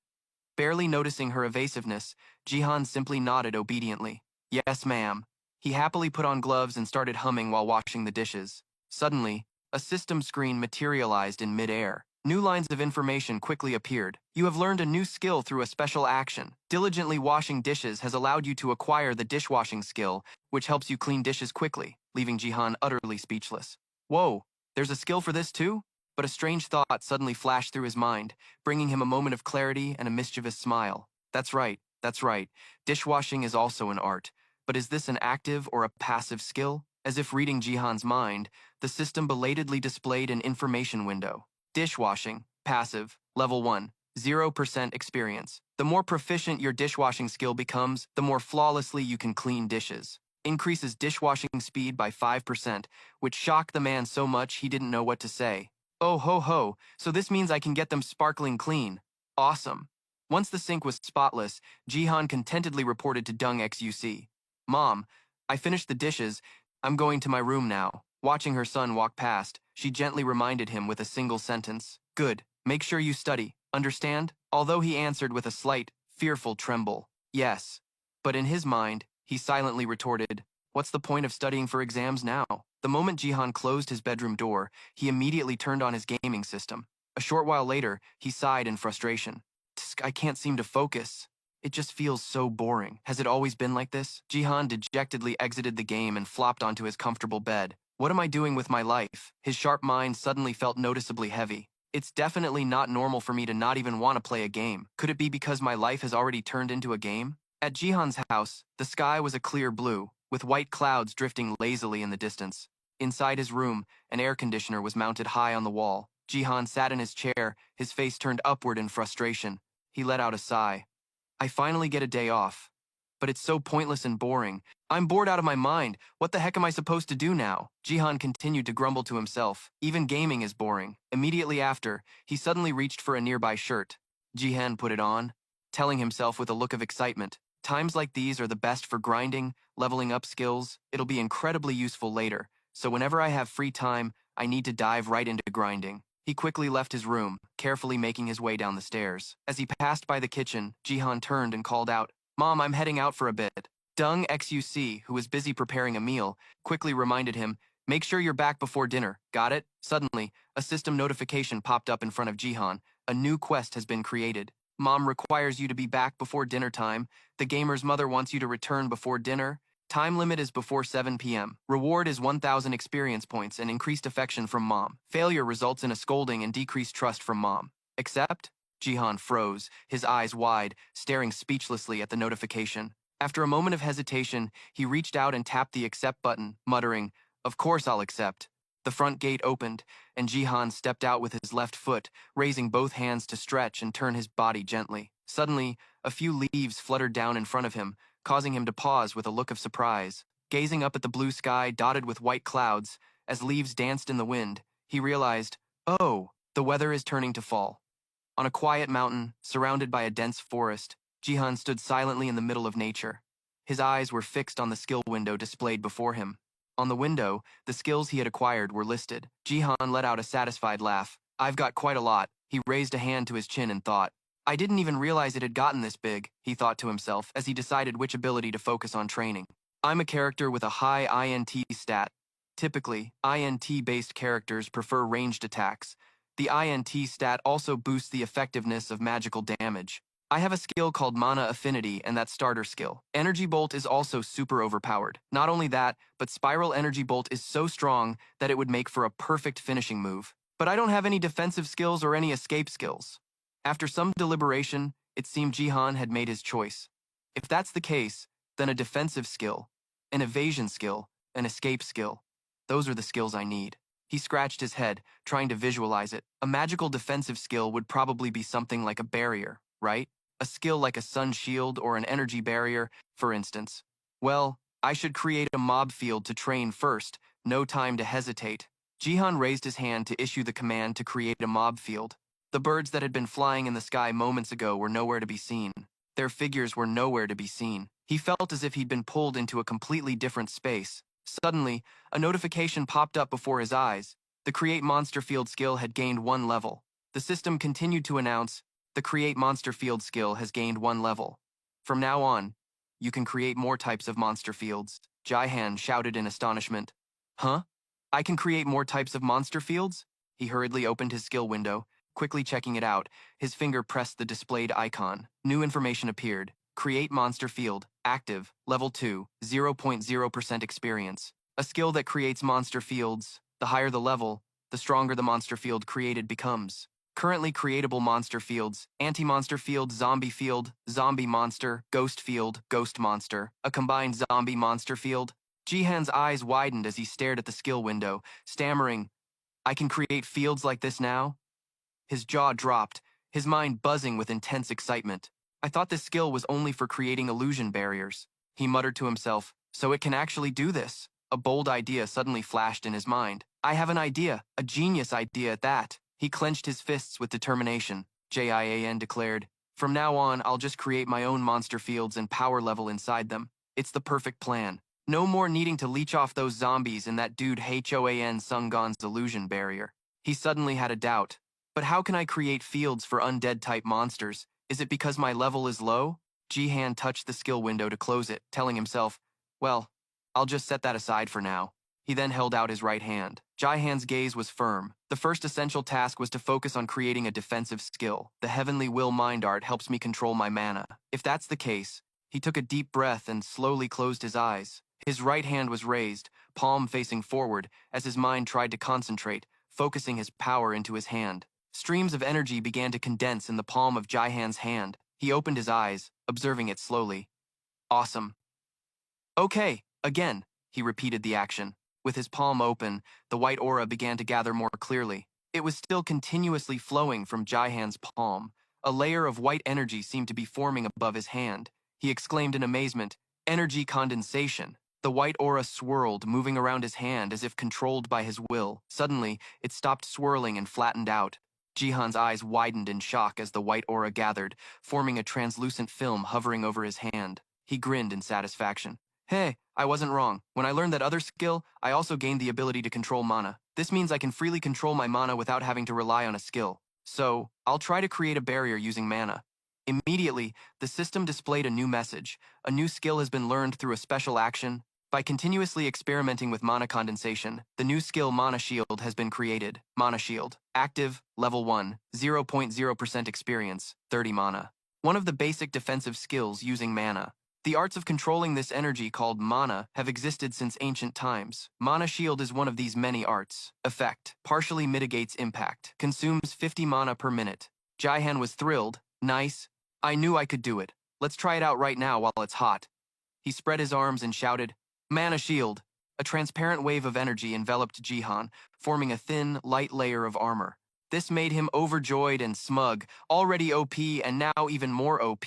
Barely noticing her evasiveness, Jihan simply nodded obediently. "Yes, ma'am." He happily put on gloves and started humming while washing the dishes. Suddenly, a system screen materialized in mid-air. New lines of information quickly appeared. "You have learned a new skill through a special action. Diligently washing dishes has allowed you to acquire the dishwashing skill, which helps you clean dishes quickly," leaving Jihan utterly speechless. Whoa, there's a skill for this too? But a strange thought suddenly flashed through his mind, bringing him a moment of clarity and a mischievous smile. That's right, that's right. Dishwashing is also an art. But is this an active or a passive skill? As if reading Jihan's mind, the system belatedly displayed an information window. Dishwashing, passive, level 1, 0% experience. The more proficient your dishwashing skill becomes, the more flawlessly you can clean dishes. Increases dishwashing speed by 5%, which shocked the man so much he didn't know what to say. Oh ho ho, so this means I can get them sparkling clean. Awesome. Once the sink was spotless, Jihan contentedly reported to Dung Xuc. "Mom, I finished the dishes. I'm going to my room now." Watching her son walk past, she gently reminded him with a single sentence. "Good. Make sure you study. Understand?" Although he answered with a slight, fearful tremble. "Yes." But in his mind, he silently retorted, "What's the point of studying for exams now?" The moment Jihan closed his bedroom door, he immediately turned on his gaming system. A short while later, he sighed in frustration. "Tsk, I can't seem to focus. It just feels so boring. Has it always been like this?" Jihan dejectedly exited the game and flopped onto his comfortable bed. "What am I doing with my life?" His sharp mind suddenly felt noticeably heavy. "It's definitely not normal for me to not even want to play a game. Could it be because my life has already turned into a game?" At Jihan's house, the sky was a clear blue, with white clouds drifting lazily in the distance. Inside his room, an air conditioner was mounted high on the wall. Jihan sat in his chair, his face turned upward in frustration. He let out a sigh. "I finally get a day off. But it's so pointless and boring. I'm bored out of my mind. What the heck am I supposed to do now?" Jihan continued to grumble to himself. Even gaming is boring. Immediately after, he suddenly reached for a nearby shirt. Jihan put it on, telling himself with a look of excitement, "Times like these are the best for grinding, leveling up skills. It'll be incredibly useful later. So whenever I have free time, I need to dive right into grinding." He quickly left his room, carefully making his way down the stairs. As he passed by the kitchen, Jihan turned and called out, "Mom, I'm heading out for a bit." Dung Xuc, who was busy preparing a meal, quickly reminded him, "Make sure you're back before dinner. Got it?" Suddenly, a system notification popped up in front of Jihan. A new quest has been created. "Mom requires you to be back before dinner time. The gamer's mother wants you to return before dinner. Time limit is before 7 p.m. Reward is 1,000 experience points and increased affection from Mom. Failure results in a scolding and decreased trust from Mom. Accept?" Jihan froze, his eyes wide, staring speechlessly at the notification. After a moment of hesitation, he reached out and tapped the accept button, muttering, "Of course I'll accept." The front gate opened, and Jihan stepped out with his left foot, raising both hands to stretch and turn his body gently. Suddenly, a few leaves fluttered down in front of him, causing him to pause with a look of surprise. Gazing up at the blue sky dotted with white clouds, as leaves danced in the wind, he realized, "Oh, the weather is turning to fall." On a quiet mountain, surrounded by a dense forest, Jihan stood silently in the middle of nature. His eyes were fixed on the skill window displayed before him. On the window, the skills he had acquired were listed. Jihan let out a satisfied laugh. "I've got quite a lot." He raised a hand to his chin and thought. "I didn't even realize it had gotten this big," he thought to himself as he decided which ability to focus on training. "I'm a character with a high INT stat. Typically, INT-based characters prefer ranged attacks. The INT stat also boosts the effectiveness of magical damage. I have a skill called Mana Affinity and that starter skill. Energy Bolt is also super overpowered. Not only that, but Spiral Energy Bolt is so strong that it would make for a perfect finishing move. But I don't have any defensive skills or any escape skills." After some deliberation, it seemed Jihan had made his choice. If that's the case, then a defensive skill. An evasion skill, an escape skill. Those are the skills I need. He scratched his head, trying to visualize it. A magical defensive skill would probably be something like a barrier, right? A skill like a sun shield or an energy barrier, for instance. Well, I should create a mob field to train first. No time to hesitate. Jihan raised his hand to issue the command to create a mob field. The birds that had been flying in the sky moments ago were nowhere to be seen. Their figures were nowhere to be seen. He felt as if he'd been pulled into a completely different space. Suddenly, a notification popped up before his eyes. The Create Monster Field skill had gained 1 level. The system continued to announce, the Create Monster Field skill has gained 1 level. From now on, you can create more types of monster fields. Jihan shouted in astonishment. Huh? I can create more types of monster fields? He hurriedly opened his skill window, quickly checking it out. His finger pressed the displayed icon. New information appeared. Create monster field. Active. Level 2. 0.0% experience. A skill that creates monster fields. The higher the level, the stronger the monster field created becomes. Currently creatable monster fields: anti-monster field, zombie monster, ghost field, ghost monster, a combined zombie monster field. Jihan's eyes widened as he stared at the skill window, stammering, I can create fields like this now? His jaw dropped, his mind buzzing with intense excitement. I thought this skill was only for creating illusion barriers. He muttered to himself, so it can actually do this. A bold idea suddenly flashed in his mind. I have an idea, a genius idea at that. He clenched his fists with determination. Jian declared, from now on, I'll just create my own monster fields and power level inside them. It's the perfect plan. No more needing to leech off those zombies and that dude Hoan Sungon's illusion barrier. He suddenly had a doubt. But how can I create fields for undead-type monsters? Is it because my level is low? Jihan touched the skill window to close it, telling himself, well, I'll just set that aside for now. He then held out his right hand. Jihan's gaze was firm. The first essential task was to focus on creating a defensive skill. The Heavenly Will Mind Art helps me control my mana. If that's the case, he took a deep breath and slowly closed his eyes. His right hand was raised, palm facing forward, as his mind tried to concentrate, focusing his power into his hand. Streams of energy began to condense in the palm of Jihan's hand. He opened his eyes, observing it slowly. Awesome. Okay, again, he repeated the action. With his palm open, the white aura began to gather more clearly. It was still continuously flowing from Jihan's palm. A layer of white energy seemed to be forming above his hand. He exclaimed in amazement, energy condensation. The white aura swirled, moving around his hand as if controlled by his will. Suddenly, it stopped swirling and flattened out. Jihan's eyes widened in shock as the white aura gathered, forming a translucent film hovering over his hand. He grinned in satisfaction. Hey, I wasn't wrong. When I learned that other skill, I also gained the ability to control mana. This means I can freely control my mana without having to rely on a skill. So, I'll try to create a barrier using mana. Immediately, the system displayed a new message. A new skill has been learned through a special action. By continuously experimenting with mana condensation, the new skill Mana Shield has been created. Mana Shield. Active, level 1, 0.0% experience, 30 mana. One of the basic defensive skills using mana. The arts of controlling this energy called mana have existed since ancient times. Mana Shield is one of these many arts. Effect. Partially mitigates impact. Consumes 50 mana per minute. Jihan was thrilled. Nice. I knew I could do it. Let's try it out right now while it's hot. He spread his arms and shouted, Mana Shield. A transparent wave of energy enveloped Jihan, forming a thin, light layer of armor. This made him overjoyed and smug, already OP and now even more OP.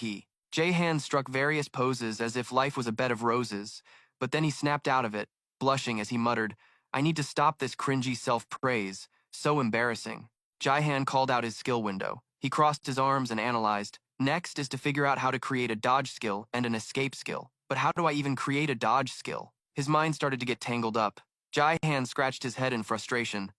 Jihan struck various poses as if life was a bed of roses, but then he snapped out of it, blushing as he muttered, I need to stop this cringy self-praise. So embarrassing. Jihan called out his skill window. He crossed his arms and analyzed. Next is to figure out how to create a dodge skill and an escape skill. But how do I even create a dodge skill? His mind started to get tangled up. Jihan scratched his head in frustration.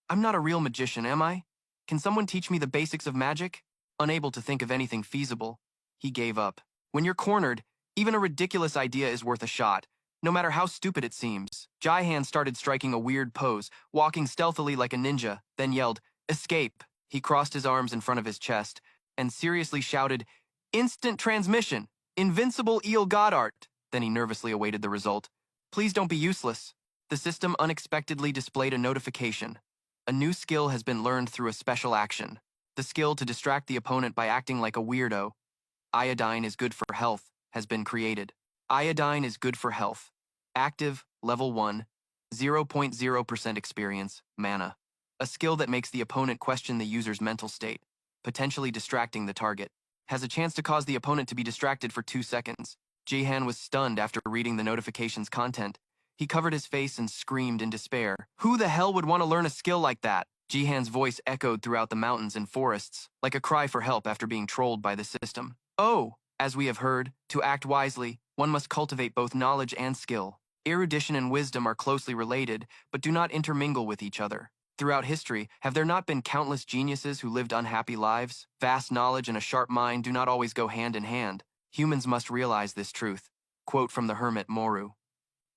I'm not a real magician, am I? Can someone teach me the basics of magic? Unable to think of anything feasible, he gave up. When you're cornered, even a ridiculous idea is worth a shot, no matter how stupid it seems. Jihan started striking a weird pose, walking stealthily like a ninja, then yelled, Escape! He crossed his arms in front of his chest and seriously shouted, Instant transmission! Invincible eel god art! Then he nervously awaited the result. Please don't be useless. The system unexpectedly displayed a notification. A new skill has been learned through a special action. The skill to distract the opponent by acting like a weirdo. Iodine is good for health has been created. Iodine is good for health. Active, level 1, 0.0% experience, mana. A skill that makes the opponent question the user's mental state, potentially distracting the target. Has a chance to cause the opponent to be distracted for 2 seconds. Jihan was stunned after reading the notification's content. He covered his face and screamed in despair. Who the hell would want to learn a skill like that? Jihan's voice echoed throughout the mountains and forests, like a cry for help after being trolled by the system. Oh, as we have heard, to act wisely, one must cultivate both knowledge and skill. Erudition and wisdom are closely related, but do not intermingle with each other. Throughout history, have there not been countless geniuses who lived unhappy lives? Vast knowledge and a sharp mind do not always go hand in hand. Humans must realize this truth. Quote from the hermit Moru.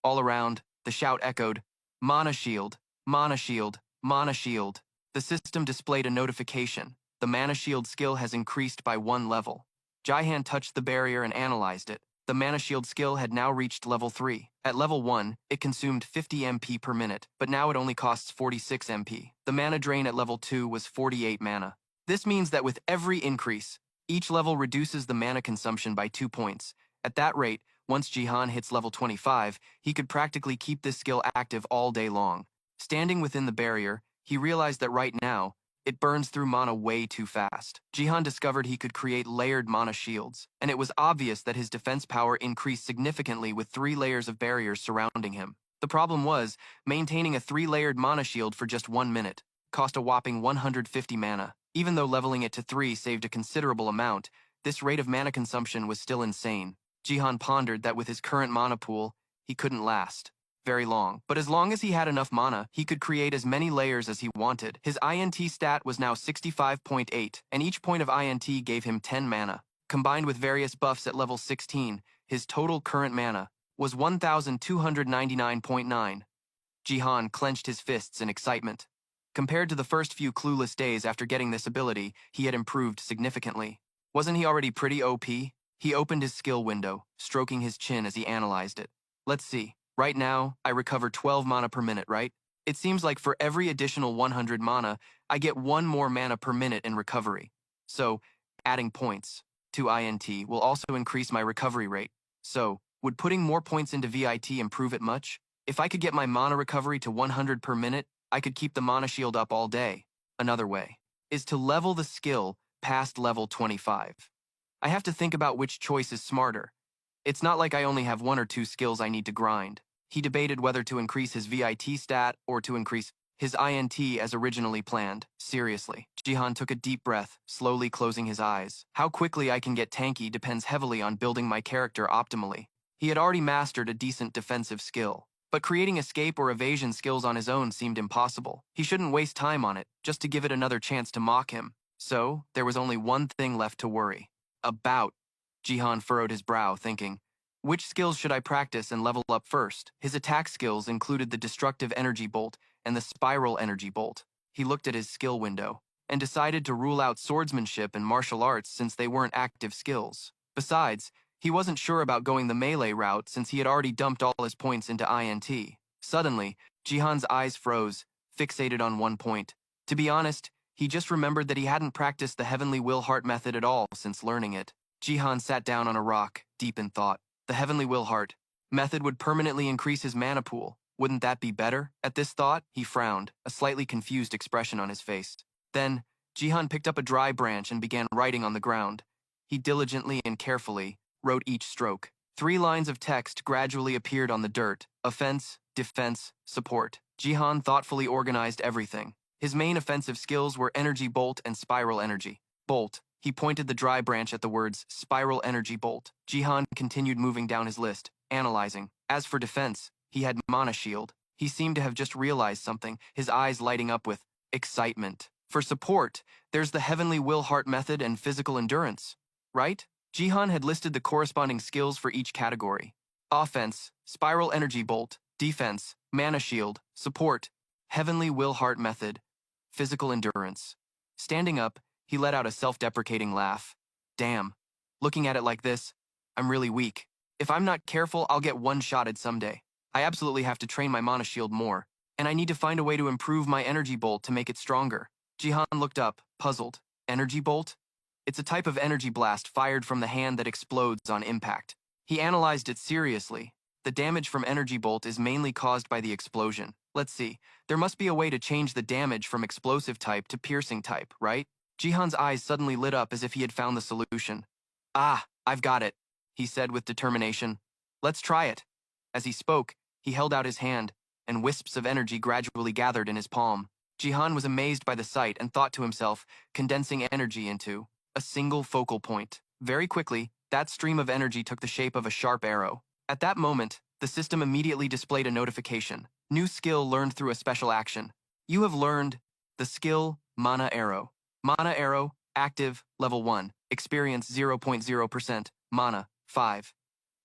All around, the shout echoed, Mana Shield, Mana Shield, Mana Shield. The system displayed a notification. The Mana Shield skill has increased by 1 level. Jihan touched the barrier and analyzed it. The Mana Shield skill had now reached level 3. At level 1, it consumed 50 MP per minute, but now it only costs 46 MP. The mana drain at level 2 was 48 mana. This means that with every increase, each level reduces the mana consumption by 2 points. At that rate, once Jihan hits level 25, he could practically keep this skill active all day long. Standing within the barrier, he realized that right now, it burns through mana way too fast. Jihan discovered he could create layered mana shields, and it was obvious that his defense power increased significantly with 3 layers of barriers surrounding him. The problem was, maintaining a 3-layered mana shield for just 1 minute cost a whopping 150 mana. Even though leveling it to 3 saved a considerable amount, this rate of mana consumption was still insane. Jihan pondered that with his current mana pool, he couldn't last very long. But as long as he had enough mana, he could create as many layers as he wanted. His INT stat was now 65.8, and each point of INT gave him 10 mana. Combined with various buffs at level 16, his total current mana was 1,299.9. Jihan clenched his fists in excitement. Compared to the first few clueless days after getting this ability, he had improved significantly. Wasn't he already pretty OP? He opened his skill window, stroking his chin as he analyzed it. Let's see. Right now, I recover 12 mana per minute, right? It seems like for every additional 100 mana, I get 1 more mana per minute in recovery. So, adding points to INT will also increase my recovery rate. So, would putting more points into VIT improve it much? If I could get my mana recovery to 100 per minute, I could keep the mana shield up all day. Another way is to level the skill past level 25. I have to think about which choice is smarter. It's not like I only have 1 or 2 skills I need to grind. He debated whether to increase his VIT stat or to increase his INT as originally planned. Seriously. Jihan took a deep breath, slowly closing his eyes. How quickly I can get tanky depends heavily on building my character optimally. He had already mastered a decent defensive skill, but creating escape or evasion skills on his own seemed impossible. He shouldn't waste time on it, just to give it another chance to mock him. So, there was only one thing left to worry about. Jihan furrowed his brow, thinking, which skills should I practice and level up first? His attack skills included the Destructive Energy Bolt and the Spiral Energy Bolt. He looked at his skill window and decided to rule out swordsmanship and martial arts since they weren't active skills. Besides, he wasn't sure about going the melee route since he had already dumped all his points into INT. Suddenly, Jihan's eyes froze, fixated on one point. To be honest, he just remembered that he hadn't practiced the Heavenly Will Heart method at all since learning it. Jihan sat down on a rock, deep in thought. The Heavenly Will Heart method would permanently increase his mana pool. Wouldn't that be better? At this thought, he frowned, a slightly confused expression on his face. Then, Jihan picked up a dry branch and began writing on the ground. He diligently and carefully wrote each stroke. 3 lines of text gradually appeared on the dirt. Offense, defense, support. Jihan thoughtfully organized everything. His main offensive skills were Energy Bolt and Spiral Energy Bolt. He pointed the dry branch at the words Spiral Energy Bolt. Jihan continued moving down his list, analyzing. As for defense, he had Mana Shield. He seemed to have just realized something, his eyes lighting up with excitement. For support, there's the Heavenly Will Heart method and Physical Endurance, right? Jihan had listed the corresponding skills for each category. Offense, Spiral Energy Bolt. Defense, Mana Shield. Support, Heavenly Will Heart method. Physical Endurance. Standing up, he let out a self-deprecating laugh. Damn. Looking at it like this, I'm really weak. If I'm not careful, I'll get one-shotted someday. I absolutely have to train my Mana Shield more, and I need to find a way to improve my Energy Bolt to make it stronger. Jihan looked up, puzzled. Energy Bolt? It's a type of energy blast fired from the hand that explodes on impact. He analyzed it seriously, The damage from Energy Bolt is mainly caused by the explosion. Let's see. There must be a way to change the damage from explosive type to piercing type, right? Jihan's eyes suddenly lit up as if he had found the solution. Ah, I've got it, he said with determination. Let's try it. As he spoke, he held out his hand, and wisps of energy gradually gathered in his palm. Jihan was amazed by the sight and thought to himself, condensing energy into a single focal point. Very quickly, that stream of energy took the shape of a sharp arrow. At that moment, the system immediately displayed a notification. New skill learned through a special action. You have learned the skill Mana Arrow. Mana Arrow, active, level 1, experience 0.0%, mana, 5.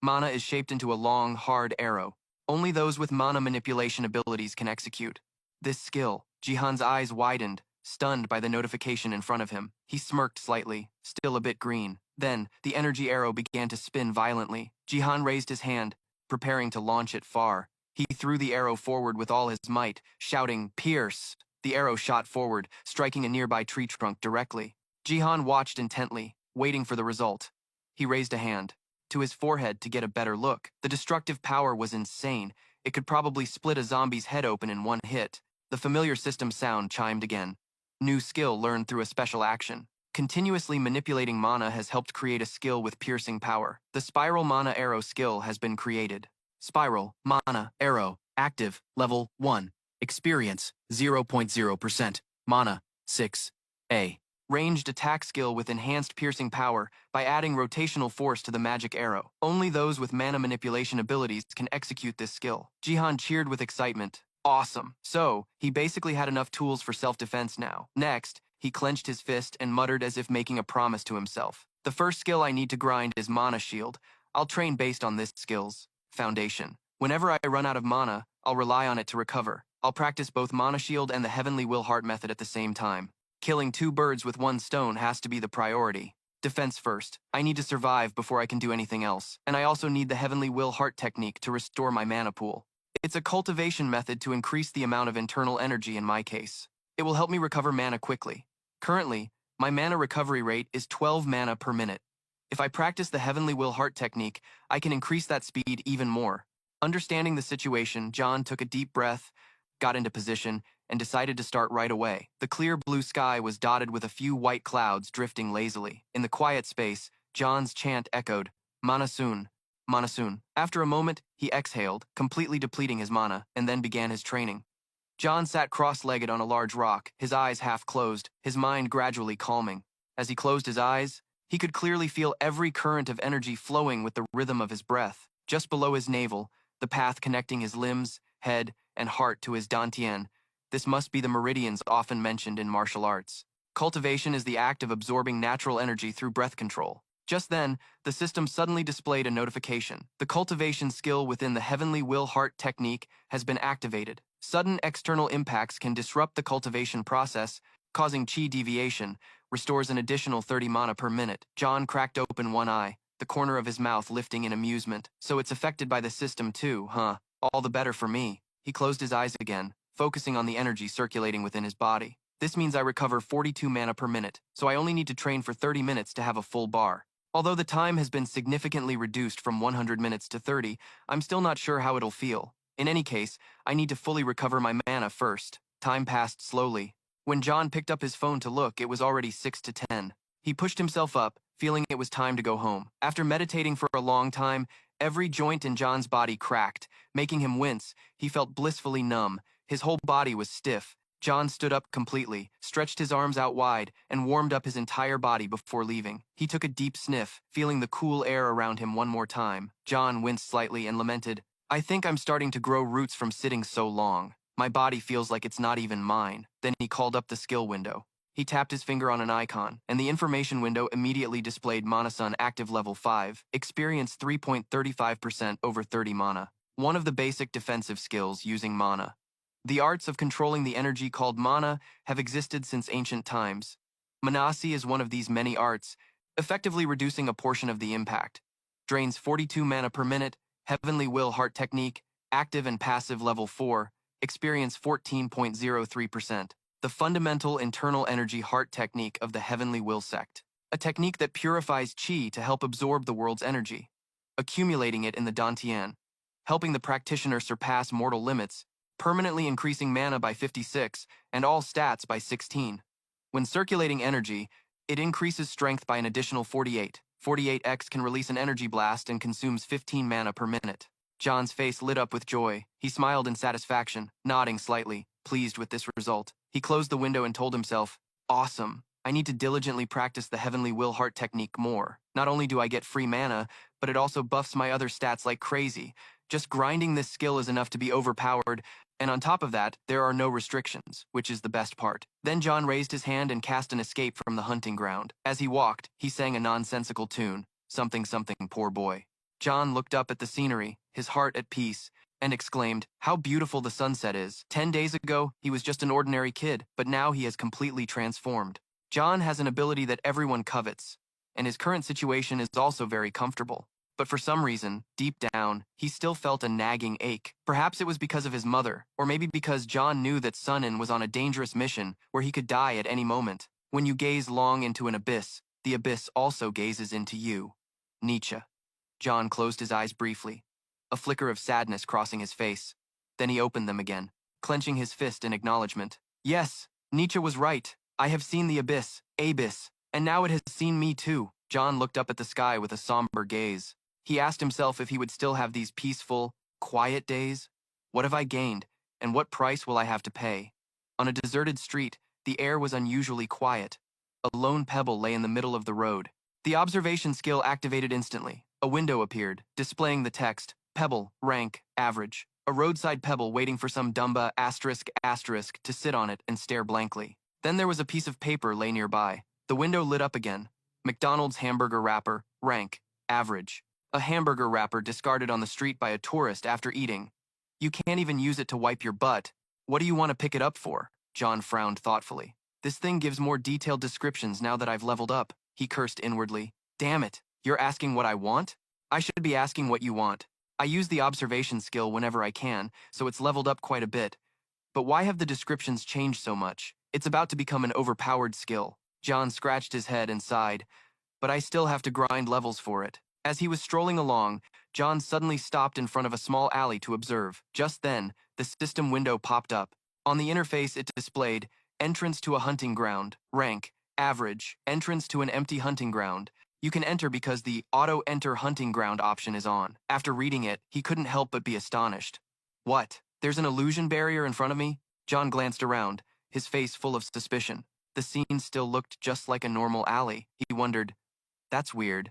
Mana is shaped into a long, hard arrow. Only those with mana manipulation abilities can execute this skill. Jihan's eyes widened, stunned by the notification in front of him. He smirked slightly, still a bit green. Then, the energy arrow began to spin violently. Jihan raised his hand, preparing to launch it far. He threw the arrow forward with all his might, shouting, "Pierce!" The arrow shot forward, striking a nearby tree trunk directly. Jihan watched intently, waiting for the result. He raised a hand to his forehead to get a better look. The destructive power was insane. It could probably split a zombie's head open in one hit. The familiar system sound chimed again. New skill learned through a special action. Continuously manipulating mana has helped create a skill with piercing power. The Spiral Mana Arrow skill has been created. Spiral Mana Arrow, active, level 1. Experience 0.0%. Mana 6. A. Ranged attack skill with enhanced piercing power by adding rotational force to the magic arrow. Only those with mana manipulation abilities can execute this skill. Jihan cheered with excitement. Awesome. So, he basically had enough tools for self-defense now. Next, he clenched his fist and muttered as if making a promise to himself. The first skill I need to grind is Mana Shield. I'll train based on this skill's foundation. Whenever I run out of mana, I'll rely on it to recover. I'll practice both Mana Shield and the Heavenly Will Heart method at the same time. Killing 2 birds with 1 stone has to be the priority. Defense first. I need to survive before I can do anything else. And I also need the Heavenly Will Heart technique to restore my mana pool. It's a cultivation method to increase the amount of internal energy in my case. It will help me recover mana quickly. Currently, my mana recovery rate is 12 mana per minute. If I practice the Heavenly Will Heart technique, I can increase that speed even more. Understanding the situation, John took a deep breath, got into position, and decided to start right away. The clear blue sky was dotted with a few white clouds drifting lazily. In the quiet space, John's chant echoed, "Mana soon, mana soon." After a moment, he exhaled, completely depleting his mana, and then began his training. John sat cross-legged on a large rock, his eyes half closed, his mind gradually calming. As he closed his eyes, he could clearly feel every current of energy flowing with the rhythm of his breath. Just below his navel, the path connecting his limbs, head, and heart to his dantian. This must be the meridians often mentioned in martial arts. Cultivation is the act of absorbing natural energy through breath control. Just then, the system suddenly displayed a notification. The cultivation skill within the Heavenly Will Heart technique has been activated. Sudden external impacts can disrupt the cultivation process, causing chi deviation, restores an additional 30 mana per minute. John cracked open one eye, the corner of his mouth lifting in amusement. So it's affected by the system too, huh? All the better for me. He closed his eyes again, focusing on the energy circulating within his body. This means I recover 42 mana per minute, so I only need to train for 30 minutes to have a full bar. Although the time has been significantly reduced from 100 minutes to 30, I'm still not sure how it'll feel. In any case, I need to fully recover my mana first. Time passed slowly. When John picked up his phone to look, it was already 6 to 10. He pushed himself up, feeling it was time to go home. After meditating for a long time, every joint in John's body cracked, making him wince. He felt blissfully numb. His whole body was stiff. John stood up completely, stretched his arms out wide, and warmed up his entire body before leaving. He took a deep sniff, feeling the cool air around him one more time. John winced slightly and lamented, "I think I'm starting to grow roots from sitting so long. My body feels like it's not even mine." Then he called up the skill window. He tapped his finger on an icon, and the information window immediately displayed Mana Sun active level 5, experience 3.35% over 30 mana. One of the basic defensive skills using mana. The arts of controlling the energy called mana have existed since ancient times. Manasi is one of these many arts, effectively reducing a portion of the impact. Drains 42 mana per minute, Heavenly Will Heart technique, active and passive level 4, experience 14.03%. The fundamental internal energy heart technique of the Heavenly Will sect. A technique that purifies chi to help absorb the world's energy, accumulating it in the dantian. helping the practitioner surpass mortal limits, permanently increasing mana by 56 and all stats by 16. When circulating energy, it increases strength by an additional 48. 48x can release an energy blast and consumes 15 mana per minute. John's face lit up with joy. He smiled in satisfaction, nodding slightly, pleased with this result. He closed the window and told himself, "Awesome. I need to diligently practice the Heavenly Will Heart technique more. Not only do I get free mana, but it also buffs my other stats like crazy. Just grinding this skill is enough to be overpowered, and on top of that, there are no restrictions, which is the best part." Then John raised his hand and cast an escape from the hunting ground. As he walked, he sang a nonsensical tune, something something poor boy. John looked up at the scenery, his heart at peace, and exclaimed, "How beautiful the sunset is." 10 days ago, he was just an ordinary kid, but now he has completely transformed. John has an ability that everyone covets, and his current situation is also very comfortable. But for some reason, deep down, he still felt a nagging ache. Perhaps it was because of his mother, or maybe because John knew that Sunin was on a dangerous mission where he could die at any moment. When you gaze long into an abyss, the abyss also gazes into you. Nietzsche. John closed his eyes briefly, a flicker of sadness crossing his face. Then he opened them again, clenching his fist in acknowledgement. Yes, Nietzsche was right. I have seen the abyss, and now it has seen me too. John looked up at the sky with a somber gaze. He asked himself if he would still have these peaceful, quiet days. What have I gained, and what price will I have to pay? On a deserted street, the air was unusually quiet. A lone pebble lay in the middle of the road. The observation skill activated instantly. A window appeared, displaying the text, "Pebble, rank, average." A roadside pebble waiting for some Dumba *** to sit on it and stare blankly. Then there was a piece of paper lay nearby. The window lit up again. McDonald's hamburger wrapper, rank, average. A hamburger wrapper discarded on the street by a tourist after eating. You can't even use it to wipe your butt. What do you want to pick it up for? John frowned thoughtfully. This thing gives more detailed descriptions now that I've leveled up, he cursed inwardly. Damn it, you're asking what I want? I should be asking what you want. I use the observation skill whenever I can, so it's leveled up quite a bit. But why have the descriptions changed so much? It's about to become an overpowered skill. John scratched his head and sighed. But I still have to grind levels for it. As he was strolling along, John suddenly stopped in front of a small alley to observe. Just then, the system window popped up. On the interface, it displayed, "Entrance to a hunting ground, rank, average, entrance to an empty hunting ground. You can enter because the auto-enter hunting ground option is on." After reading it, he couldn't help but be astonished. What? There's an illusion barrier in front of me? John glanced around, his face full of suspicion. The scene still looked just like a normal alley. He wondered, that's weird.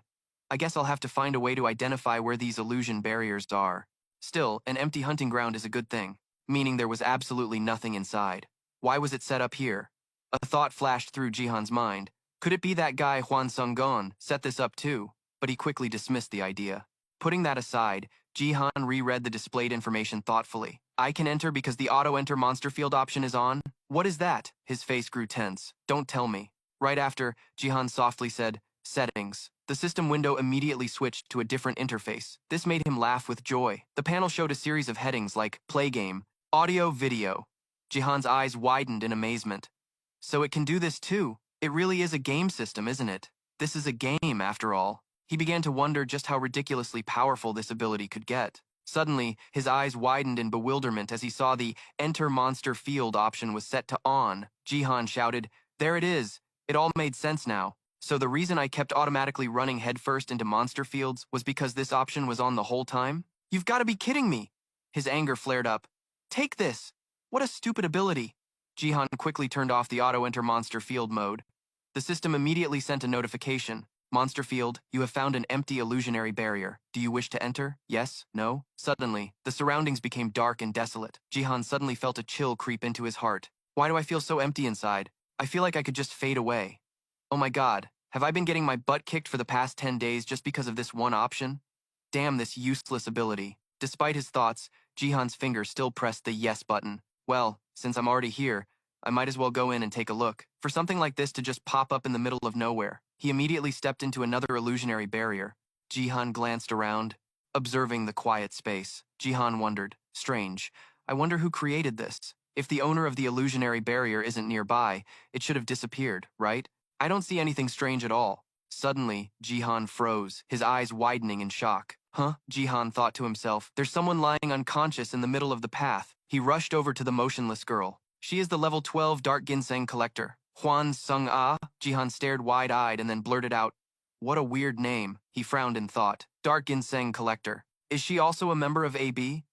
I guess I'll have to find a way to identify where these illusion barriers are. Still, an empty hunting ground is a good thing, meaning there was absolutely nothing inside. Why was it set up here? A thought flashed through Jihan's mind. Could it be that guy Huan Sung-gon set this up too? But he quickly dismissed the idea. Putting that aside, Jihan reread the displayed information thoughtfully. I can enter because the auto-enter monster field option is on? What is that? His face grew tense. Don't tell me. Right after, Jihan softly said, Settings. The system window immediately switched to a different interface. This made him laugh with joy. The panel showed a series of headings like Play Game, Audio, Video. Jihan's eyes widened in amazement. So it can do this too. It really is a game system, isn't it? This is a game, after all. He began to wonder just how ridiculously powerful this ability could get. Suddenly, his eyes widened in bewilderment as he saw the Enter Monster Field option was set to on. Jihan shouted, There it is. It all made sense now. So the reason I kept automatically running headfirst into monster fields was because this option was on the whole time? You've got to be kidding me! His anger flared up. Take this! What a stupid ability! Jihan quickly turned off the auto-enter monster field mode. The system immediately sent a notification. Monster field, you have found an empty illusionary barrier. Do you wish to enter? Yes? No? Suddenly, the surroundings became dark and desolate. Jihan suddenly felt a chill creep into his heart. Why do I feel so empty inside? I feel like I could just fade away. Oh my god, have I been getting my butt kicked for the past 10 days just because of this one option? Damn this useless ability. Despite his thoughts, Jihan's finger still pressed the yes button. Well, since I'm already here, I might as well go in and take a look. For something like this to just pop up in the middle of nowhere, he immediately stepped into another illusionary barrier. Jihan glanced around, observing the quiet space. Jihan wondered, strange, I wonder who created this. If the owner of the illusionary barrier isn't nearby, it should have disappeared, right? I don't see anything strange at all. Suddenly, Jihan froze, his eyes widening in shock. Huh? Jihan thought to himself. There's someone lying unconscious in the middle of the path. He rushed over to the motionless girl. She is the level 12 dark ginseng collector. Huan Sung-ah. Jihan stared wide-eyed and then blurted out, "What a weird name." He frowned in thought. Dark ginseng collector. Is she also a member of AB?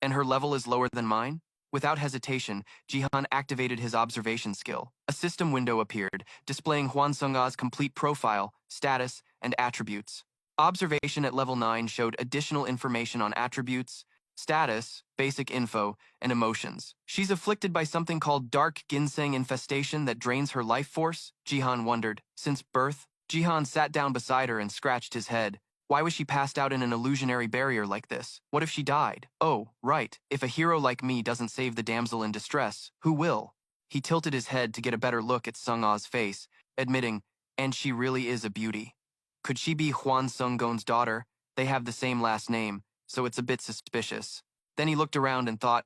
And her level is lower than mine? Without hesitation, Jihan activated his observation skill. A system window appeared, displaying Huan Sung-ah's complete profile, status, and attributes. Observation at level 9 showed additional information on attributes, status, basic info, and emotions. She's afflicted by something called dark ginseng infestation that drains her life force, Jihan wondered. Since birth, Jihan sat down beside her and scratched his head. Why was she passed out in an illusionary barrier like this? What if she died? Oh, right. If a hero like me doesn't save the damsel in distress, who will? He tilted his head to get a better look at Sung-ah's face, admitting, and she really is a beauty. Could she be Huan Sung-gon's daughter? They have the same last name, so it's a bit suspicious. Then he looked around and thought,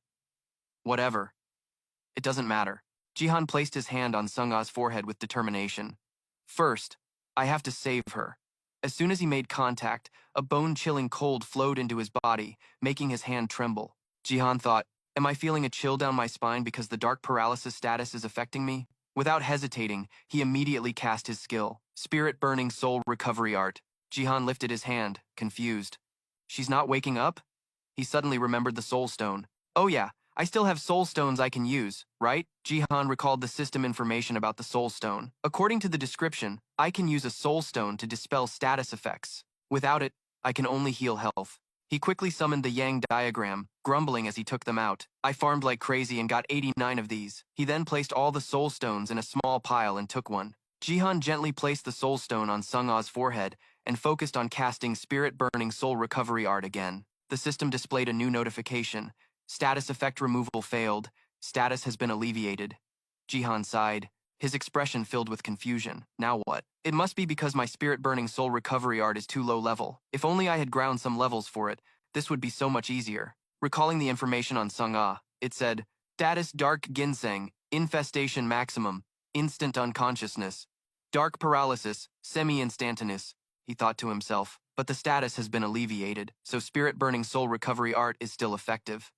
whatever. It doesn't matter. Jihan placed his hand on Sung-ah's forehead with determination. First, I have to save her. As soon as he made contact, a bone-chilling cold flowed into his body, making his hand tremble. Jihan thought, am I feeling a chill down my spine because the dark paralysis status is affecting me? Without hesitating, he immediately cast his skill, Spirit Burning Soul Recovery Art. Jihan lifted his hand, confused. She's not waking up? He suddenly remembered the Soul Stone. Oh yeah, I still have Soul Stones I can use, right? Jihan recalled the system information about the Soul Stone. According to the description, I can use a Soul Stone to dispel status effects. Without it, I can only heal health. He quickly summoned the Yang diagram, grumbling as he took them out. I farmed like crazy and got 89 of these. He then placed all the Soul Stones in a small pile and took one. Jihan gently placed the Soul Stone on Sung-ah's forehead and focused on casting Spirit Burning Soul Recovery Art again. The system displayed a new notification. Status effect removal failed. Status has been alleviated. Jihan sighed, his expression filled with confusion. Now what? It must be because my spirit-burning soul recovery art is too low level. If only I had ground some levels for it, this would be so much easier. Recalling the information on Sung-ah, it said, Status Dark Ginseng, Infestation Maximum, Instant Unconsciousness, Dark Paralysis, Semi-Instantaneous, he thought to himself. But the status has been alleviated, so spirit-burning soul recovery art is still effective.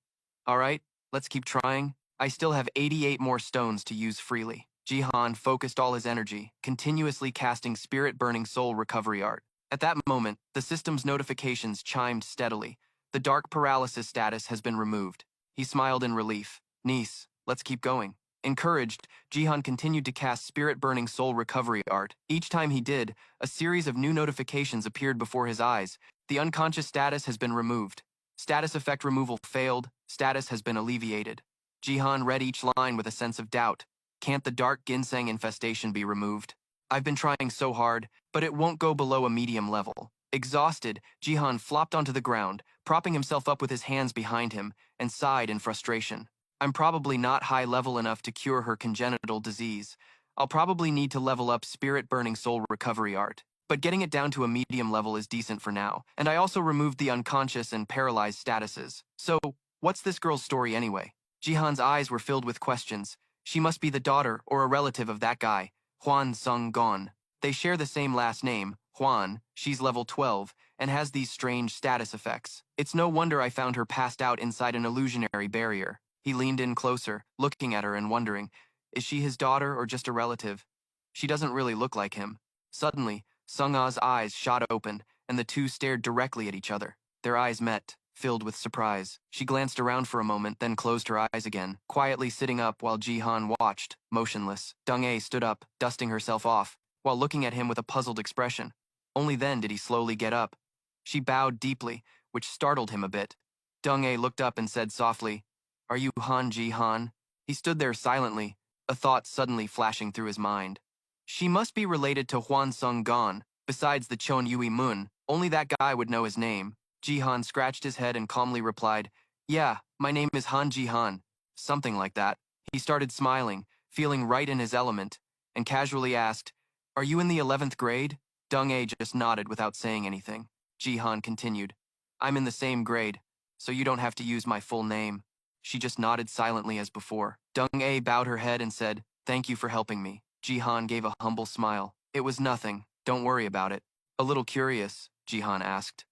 Alright, let's keep trying. I still have 88 more stones to use freely. Jihan focused all his energy, continuously casting spirit-burning soul recovery art. At that moment, the system's notifications chimed steadily. The dark paralysis status has been removed. He smiled in relief. Niece, let's keep going. Encouraged, Jihan continued to cast spirit-burning soul recovery art. Each time he did, a series of new notifications appeared before his eyes. The unconscious status has been removed. Status effect removal failed. Status has been alleviated. Jihan read each line with a sense of doubt. Can't the dark ginseng infestation be removed? I've been trying so hard, but it won't go below a medium level. Exhausted, Jihan flopped onto the ground, propping himself up with his hands behind him, and sighed in frustration. I'm probably not high level enough to cure her congenital disease. I'll probably need to level up spirit-burning soul recovery art. But getting it down to a medium level is decent for now, and I also removed the unconscious and paralyzed statuses. So, what's this girl's story anyway? Jihan's eyes were filled with questions. She must be the daughter or a relative of that guy, Huan Sung-gon. They share the same last name, Huan, she's level 12, and has these strange status effects. It's no wonder I found her passed out inside an illusionary barrier. He leaned in closer, looking at her and wondering, is she his daughter or just a relative? She doesn't really look like him. Suddenly, Sung-ah's eyes shot open, and the two stared directly at each other. Their eyes met, filled with surprise. She glanced around for a moment, then closed her eyes again, quietly sitting up while Jihan watched, motionless. Dong-ae stood up, dusting herself off, while looking at him with a puzzled expression. Only then did he slowly get up. She bowed deeply, which startled him a bit. Dong-ae looked up and said softly, Are you Han Jihan? He stood there silently, a thought suddenly flashing through his mind. She must be related to Huan Sung-gon. Besides the Chon Yui Mun, only that guy would know his name. Jihan scratched his head and calmly replied, Yeah, my name is Han Jihan. Something like that. He started smiling, feeling right in his element, and casually asked, Are you in the 11th grade? Dong-ae just nodded without saying anything. Jihan continued, I'm in the same grade, so you don't have to use my full name. She just nodded silently as before. Dong-ae bowed her head and said, Thank you for helping me. Jihan gave a humble smile. It was nothing. Don't worry about it. A little curious, Jihan asked.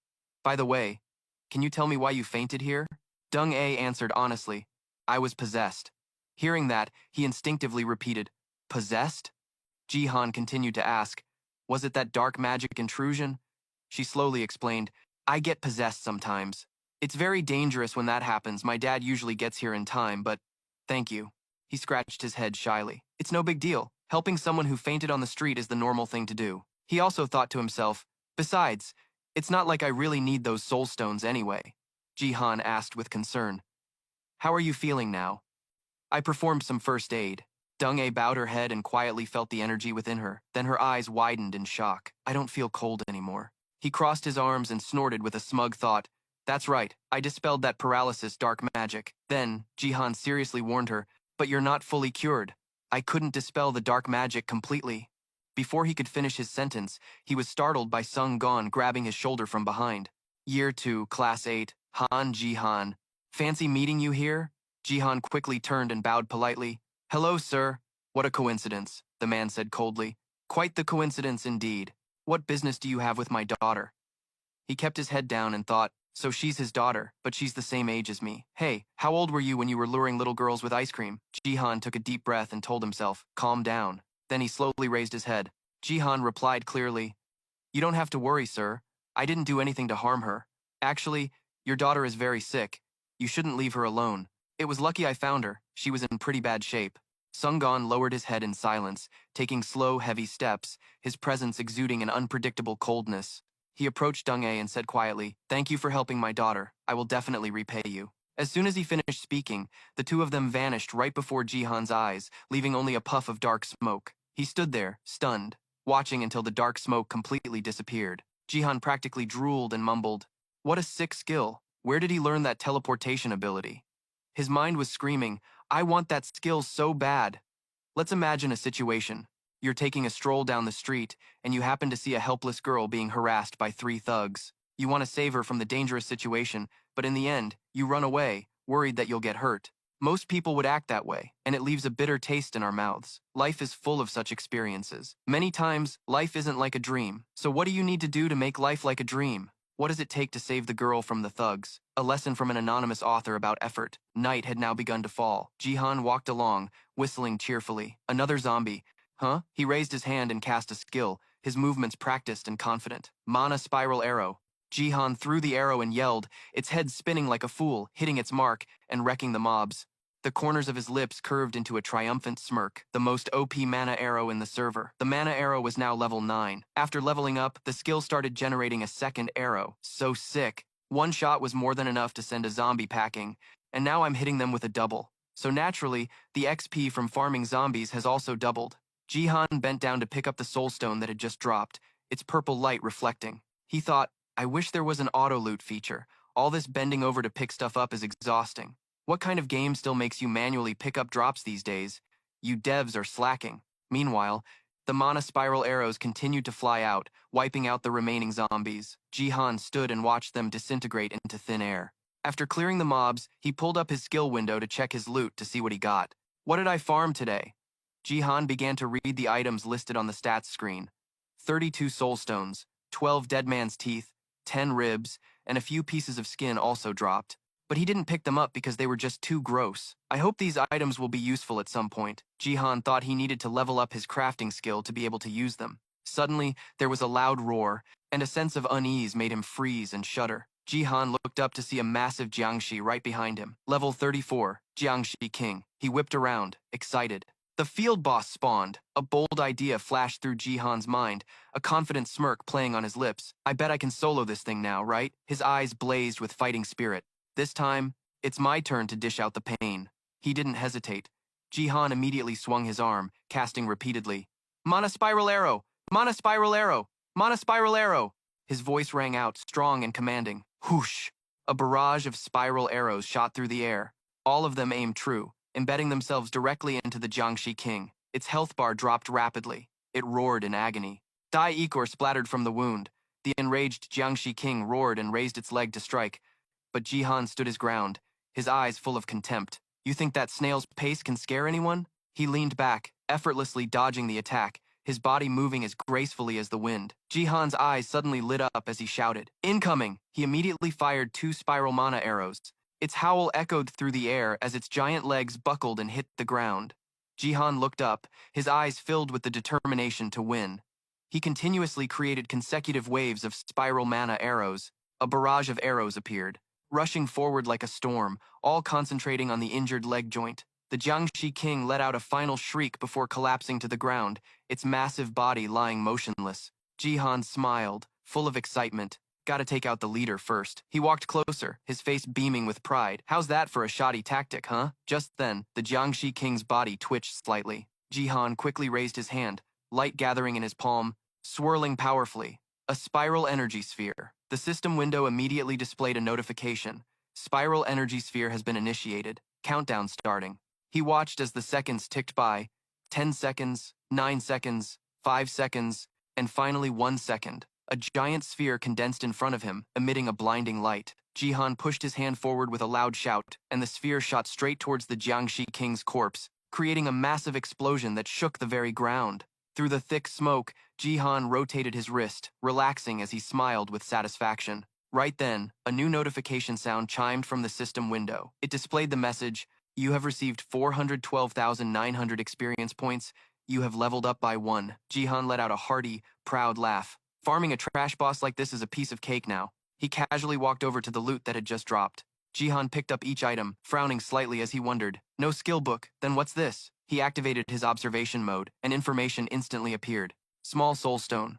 By the way, can you tell me why you fainted here? Deng A answered honestly, I was possessed. Hearing that, he instinctively repeated, possessed? Jihan continued to ask, was it that dark magic intrusion? She slowly explained, I get possessed sometimes. It's very dangerous when that happens. My dad usually gets here in time, but thank you. He scratched his head shyly. It's no big deal. Helping someone who fainted on the street is the normal thing to do. He also thought to himself, besides, it's not like I really need those soul stones anyway. Jihan asked with concern. How are you feeling now? I performed some first aid. Deng-A bowed her head and quietly felt the energy within her. Then her eyes widened in shock. I don't feel cold anymore. He crossed his arms and snorted with a smug thought. That's right, I dispelled that paralysis dark magic. Then, Jihan seriously warned her, but you're not fully cured. I couldn't dispel the dark magic completely. Before he could finish his sentence, he was startled by Sung Gon grabbing his shoulder from behind. Year 2, Class 8, Han Jihan. Fancy meeting you here? Jihan quickly turned and bowed politely. Hello, sir. What a coincidence, the man said coldly. Quite the coincidence indeed. What business do you have with my daughter? He kept his head down and thought, so she's his daughter, but she's the same age as me. Hey, how old were you when you were luring little girls with ice cream? Jihan took a deep breath and told himself, calm down. Then he slowly raised his head. Jihan replied clearly, you don't have to worry, sir. I didn't do anything to harm her. Actually, your daughter is very sick. You shouldn't leave her alone. It was lucky I found her. She was in pretty bad shape. Sung Gon lowered his head in silence, taking slow, heavy steps, his presence exuding an unpredictable coldness. He approached Deng-A and said quietly, thank you for helping my daughter. I will definitely repay you. As soon as he finished speaking, the two of them vanished right before Jihan's eyes, leaving only a puff of dark smoke. He stood there, stunned, watching until the dark smoke completely disappeared. Jihan practically drooled and mumbled, what a sick skill. Where did he learn that teleportation ability? His mind was screaming, I want that skill so bad. Let's imagine a situation. You're taking a stroll down the street, and you happen to see a helpless girl being harassed by 3 thugs. You want to save her from the dangerous situation, but in the end, you run away, worried that you'll get hurt. Most people would act that way, and it leaves a bitter taste in our mouths. Life is full of such experiences. Many times, life isn't like a dream. So what do you need to do to make life like a dream? What does it take to save the girl from the thugs? A lesson from an anonymous author about effort. Night had now begun to fall. Jihan walked along, whistling cheerfully. Another zombie. Huh? He raised his hand and cast a skill, his movements practiced and confident. Mana spiral arrow. Jihan threw the arrow and yelled, its head spinning like a fool, hitting its mark and wrecking the mobs. The corners of his lips curved into a triumphant smirk, the most OP mana arrow in the server. The mana arrow was now level 9. After leveling up, the skill started generating a second arrow. So sick. One shot was more than enough to send a zombie packing, and now I'm hitting them with a double. So naturally, the XP from farming zombies has also doubled. Jihan bent down to pick up the soul stone that had just dropped, its purple light reflecting. He thought, I wish there was an auto-loot feature. All this bending over to pick stuff up is exhausting. What kind of game still makes you manually pick up drops these days? You devs are slacking. Meanwhile, the mana spiral arrows continued to fly out, wiping out the remaining zombies. Jihan stood and watched them disintegrate into thin air. After clearing the mobs, he pulled up his skill window to check his loot to see what he got. What did I farm today? Jihan began to read the items listed on the stats screen. 32 soul stones, 12 dead man's teeth, 10 ribs, and a few pieces of skin also dropped. But he didn't pick them up because they were just too gross. I hope these items will be useful at some point. Jihan thought he needed to level up his crafting skill to be able to use them. Suddenly, there was a loud roar, and a sense of unease made him freeze and shudder. Jihan looked up to see a massive Jiangshi right behind him. Level 34, Jiangshi King. He whipped around, excited. The field boss spawned. A bold idea flashed through Jihan's mind, a confident smirk playing on his lips. I bet I can solo this thing now, right? His eyes blazed with fighting spirit. This time, it's my turn to dish out the pain. He didn't hesitate. Jihan immediately swung his arm, casting repeatedly. Mana spiral arrow! Mana spiral arrow! Mana spiral arrow! His voice rang out, strong and commanding. Whoosh! A barrage of spiral arrows shot through the air. All of them aimed true, embedding themselves directly into the Jiangshi King. Its health bar dropped rapidly. It roared in agony. Dai ichor splattered from the wound. The enraged Jiangshi King roared and raised its leg to strike. But Jihan stood his ground, his eyes full of contempt. You think that snail's pace can scare anyone? He leaned back, effortlessly dodging the attack, his body moving as gracefully as the wind. Jihan's eyes suddenly lit up as he shouted, "Incoming!" He immediately fired 2 spiral mana arrows. Its howl echoed through the air as its giant legs buckled and hit the ground. Jihan looked up, his eyes filled with the determination to win. He continuously created consecutive waves of spiral mana arrows. A barrage of arrows appeared, rushing forward like a storm, all concentrating on the injured leg joint. The Jiangxi king let out a final shriek before collapsing to the ground, its massive body lying motionless. Jihan smiled, full of excitement. Gotta take out the leader first. He walked closer, his face beaming with pride. How's that for a shoddy tactic, huh? Just then, the Jiangxi king's body twitched slightly. Jihan quickly raised his hand, light gathering in his palm, swirling powerfully. A spiral energy sphere. The system window immediately displayed a notification. Spiral energy sphere has been initiated. Countdown starting. He watched as the seconds ticked by. 10 seconds, 9 seconds, 5 seconds, and finally 1 second. A giant sphere condensed in front of him, emitting a blinding light. Jihan pushed his hand forward with a loud shout, and the sphere shot straight towards the Jiangxi king's corpse, creating a massive explosion that shook the very ground. Through the thick smoke, Jihan rotated his wrist, relaxing as he smiled with satisfaction. Right then, a new notification sound chimed from the system window. It displayed the message, "You have received 412,900 experience points. You have leveled up by 1. Jihan let out a hearty, proud laugh. Farming a trash boss like this is a piece of cake now. He casually walked over to the loot that had just dropped. Jihan picked up each item, frowning slightly as he wondered. No skill book, then what's this? He activated his observation mode, and information instantly appeared. Small soulstone.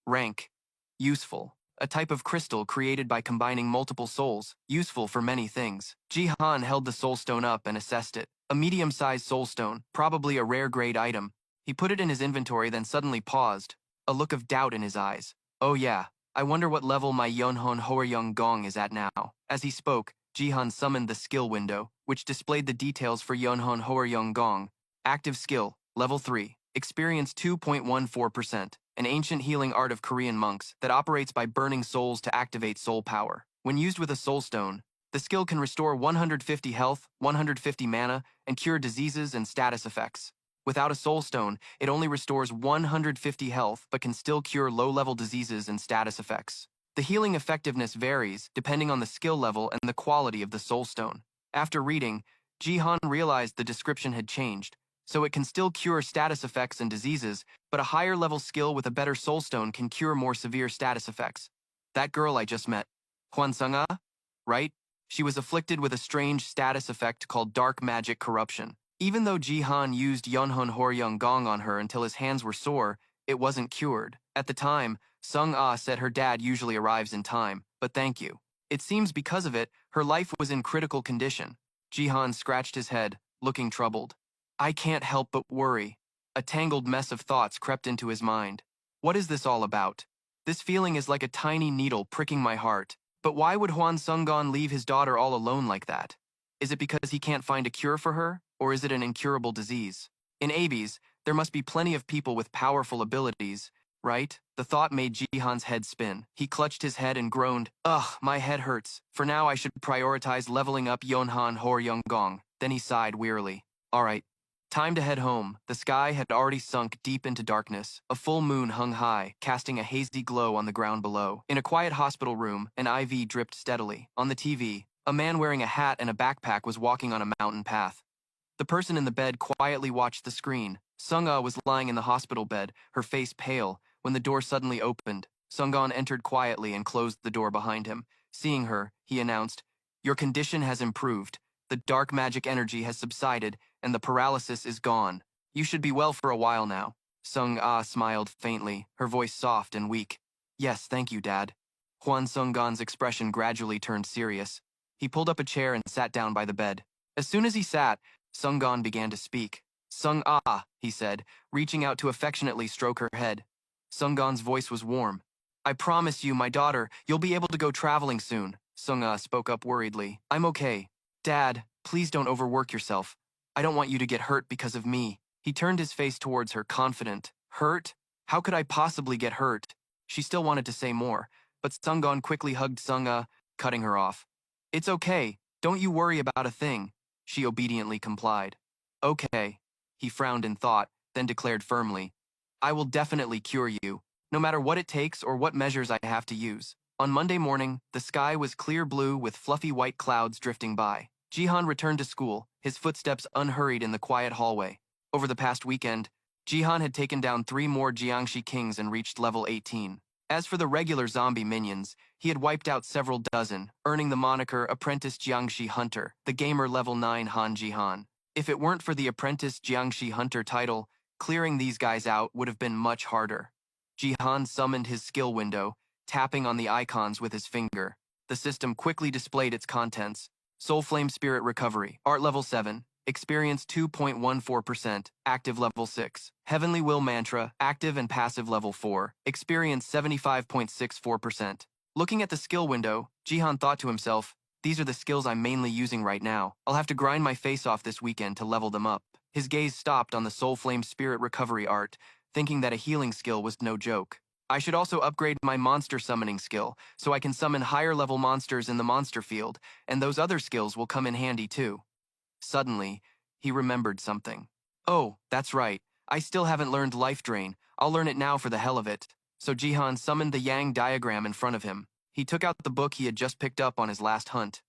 Rank. Useful. A type of crystal created by combining multiple souls, useful for many things. Jihan held the soulstone up and assessed it. A medium-sized soulstone, probably a rare grade item. He put it in his inventory, then suddenly paused, a look of doubt in his eyes. Oh yeah, I wonder what level my Yonhon Horyong Gong is at now. As he spoke, Jihan summoned the skill window, which displayed the details for Yonhon Horyong Gong. Active skill, level 3. Experience 2.14%. An ancient healing art of Korean monks that operates by burning souls to activate soul power. When used with a soulstone, the skill can restore 150 health, 150 mana, and cure diseases and status effects. Without a soulstone, it only restores 150 health but can still cure low-level diseases and status effects. The healing effectiveness varies depending on the skill level and the quality of the soulstone. After reading, Jihan realized the description had changed, so it can still cure status effects and diseases, but a higher-level skill with a better soulstone can cure more severe status effects. That girl I just met, Hwansung-ah, right? She was afflicted with a strange status effect called dark magic corruption. Even though Jihan used Yonhon Horyong Gong on her until his hands were sore, it wasn't cured. At the time, Sung-ah said her dad usually arrives in time, but thank you. It seems because of it, her life was in critical condition. Jihan scratched his head, looking troubled. I can't help but worry. A tangled mess of thoughts crept into his mind. What is this all about? This feeling is like a tiny needle pricking my heart. But why would Hwan Sung-gon leave his daughter all alone like that? Is it because he can't find a cure for her? Or is it an incurable disease? In Abies, there must be plenty of people with powerful abilities, right? The thought made Jihan's head spin. He clutched his head and groaned, Ugh, my head hurts. For now I should prioritize leveling up Yonhan Horyong Gong. Then he sighed wearily. Alright, time to head home. The sky had already sunk deep into darkness. A full moon hung high, casting a hazy glow on the ground below. In a quiet hospital room, an IV dripped steadily. On the TV, a man wearing a hat and a backpack was walking on a mountain path. The person in the bed quietly watched the screen. Sung-ah was lying in the hospital bed, her face pale, when the door suddenly opened. Sung-gon entered quietly and closed the door behind him. Seeing her, he announced, Your condition has improved. The dark magic energy has subsided, and the paralysis is gone. You should be well for a while now. Sung-ah smiled faintly, her voice soft and weak. Yes, thank you, Dad. Hwan Sung-gon's expression gradually turned serious. He pulled up a chair and sat down by the bed. As soon as he sat, Sung-gon began to speak. Sung-ah, he said, reaching out to affectionately stroke her head. Sung-gon's voice was warm. I promise you, my daughter, you'll be able to go traveling soon. Sung-ah spoke up worriedly. I'm okay. Dad, please don't overwork yourself. I don't want you to get hurt because of me. He turned his face towards her, confident. Hurt? How could I possibly get hurt? She still wanted to say more, but Sung-gon quickly hugged Sung-ah, cutting her off. It's okay. Don't you worry about a thing. She obediently complied. Okay. He frowned in thought, then declared firmly. I will definitely cure you, no matter what it takes or what measures I have to use. On Monday morning, the sky was clear blue with fluffy white clouds drifting by. Jihan returned to school, his footsteps unhurried in the quiet hallway. Over the past weekend, Jihan had taken down 3 more Jiangshi kings and reached level 18. As for the regular zombie minions, he had wiped out several dozen, earning the moniker Apprentice Jiangshi Hunter, the gamer level 9 Han Jihan. If it weren't for the Apprentice Jiangshi Hunter title, clearing these guys out would have been much harder. Jihan summoned his skill window, tapping on the icons with his finger. The system quickly displayed its contents. Soul Flame Spirit Recovery, Art Level 7, Experience 2.14%, Active Level 6. Heavenly Will Mantra, Active and Passive Level 4, Experience 75.64%. Looking at the skill window, Jihan thought to himself, these are the skills I'm mainly using right now. I'll have to grind my face off this weekend to level them up. His gaze stopped on the Soul Flame Spirit Recovery art, thinking that a healing skill was no joke. I should also upgrade my monster summoning skill, so I can summon higher level monsters in the monster field, and those other skills will come in handy too. Suddenly, he remembered something. Oh, that's right. I still haven't learned Life Drain. I'll learn it now for the hell of it. So Jihan summoned the Yang diagram in front of him. He took out the book he had just picked up on his last hunt.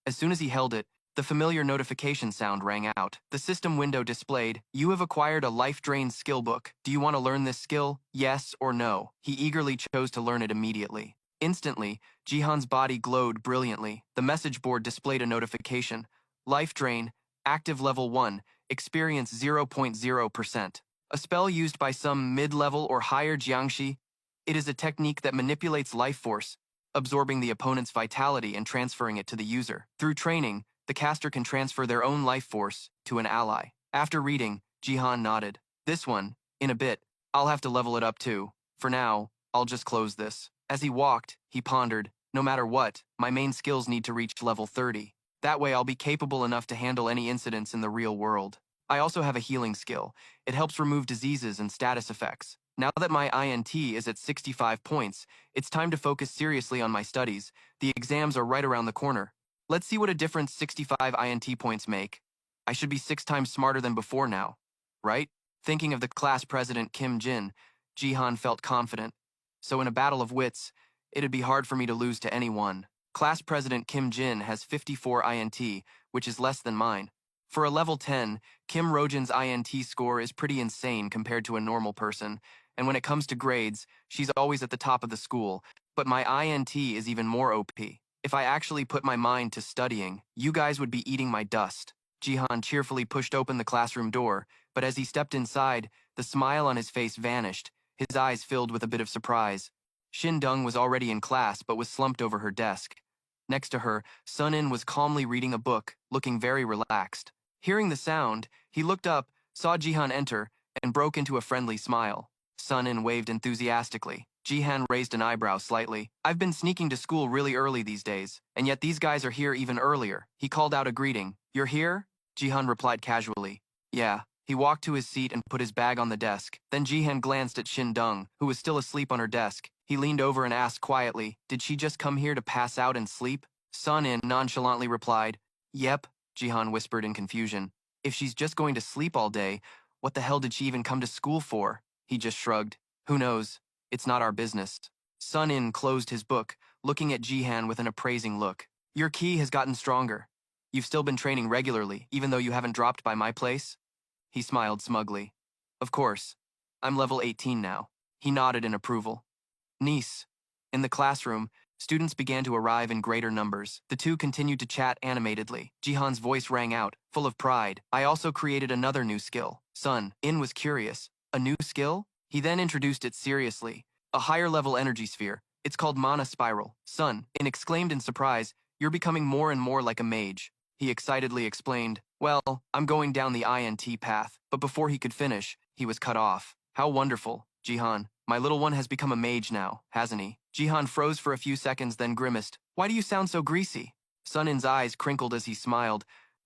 As soon as he held it, the familiar notification sound rang out. The system window displayed, "You have acquired a Life Drain skill book. Do you want to learn this skill? Yes or no?" He eagerly chose to learn it immediately. Instantly, Jihan's body glowed brilliantly. The message board displayed a notification. Life Drain, Active Level 1, Experience 0.0%. A spell used by some mid-level or higher Jiangshi. It is a technique that manipulates life force, absorbing the opponent's vitality and transferring it to the user. Through training, the caster can transfer their own life force to an ally. After reading, Jihan nodded. This one, in a bit, I'll have to level it up too. For now, I'll just close this. As he walked, he pondered, no matter what, my main skills need to reach level 30. That way I'll be capable enough to handle any incidents in the real world. I also have a healing skill. It helps remove diseases and status effects. Now that my INT is at 65 points, it's time to focus seriously on my studies. The exams are right around the corner. Let's see what a difference 65 INT points make. I should be 6 times smarter than before now, right? Thinking of the class president Kim Jin, Jihan felt confident. So in a battle of wits, it'd be hard for me to lose to anyone. Class president Kim Jin has 54 INT, which is less than mine. For a level 10, Kim Rojin's INT score is pretty insane compared to a normal person, and when it comes to grades, she's always at the top of the school, but my INT is even more OP. If I actually put my mind to studying, you guys would be eating my dust. Jihan cheerfully pushed open the classroom door, but as he stepped inside, the smile on his face vanished, his eyes filled with a bit of surprise. Shin Dong was already in class but was slumped over her desk. Next to her, Sun In was calmly reading a book, looking very relaxed. Hearing the sound, he looked up, saw Jihan enter, and broke into a friendly smile. Sun In waved enthusiastically. Jihan raised an eyebrow slightly. I've been sneaking to school really early these days, and yet these guys are here even earlier. He called out a greeting. You're here? Jihan replied casually. Yeah. He walked to his seat and put his bag on the desk. Then Jihan glanced at Shin Dong, who was still asleep on her desk. He leaned over and asked quietly, did she just come here to pass out and sleep? Sun In nonchalantly replied, Yep, Jihan whispered in confusion. If she's just going to sleep all day, what the hell did she even come to school for? He just shrugged. Who knows? It's not our business. Sun In closed his book, looking at Jihan with an appraising look. Your ki has gotten stronger. You've still been training regularly, even though you haven't dropped by my place? He smiled smugly. Of course. I'm level 18 now. He nodded in approval. Niece. In the classroom, students began to arrive in greater numbers. The two continued to chat animatedly. Jihan's voice rang out, full of pride. I also created another new skill. Sun In was curious. A new skill? He then introduced it seriously. A higher level energy sphere. It's called Mana Spiral. Sun In exclaimed in surprise, you're becoming more and more like a mage. He excitedly explained, well, I'm going down the INT path. But before he could finish, he was cut off. How wonderful, Jihan. My little one has become a mage now, hasn't he? Jihan froze for a few seconds, then grimaced. Why do you sound so greasy? Sun In's eyes crinkled as he smiled.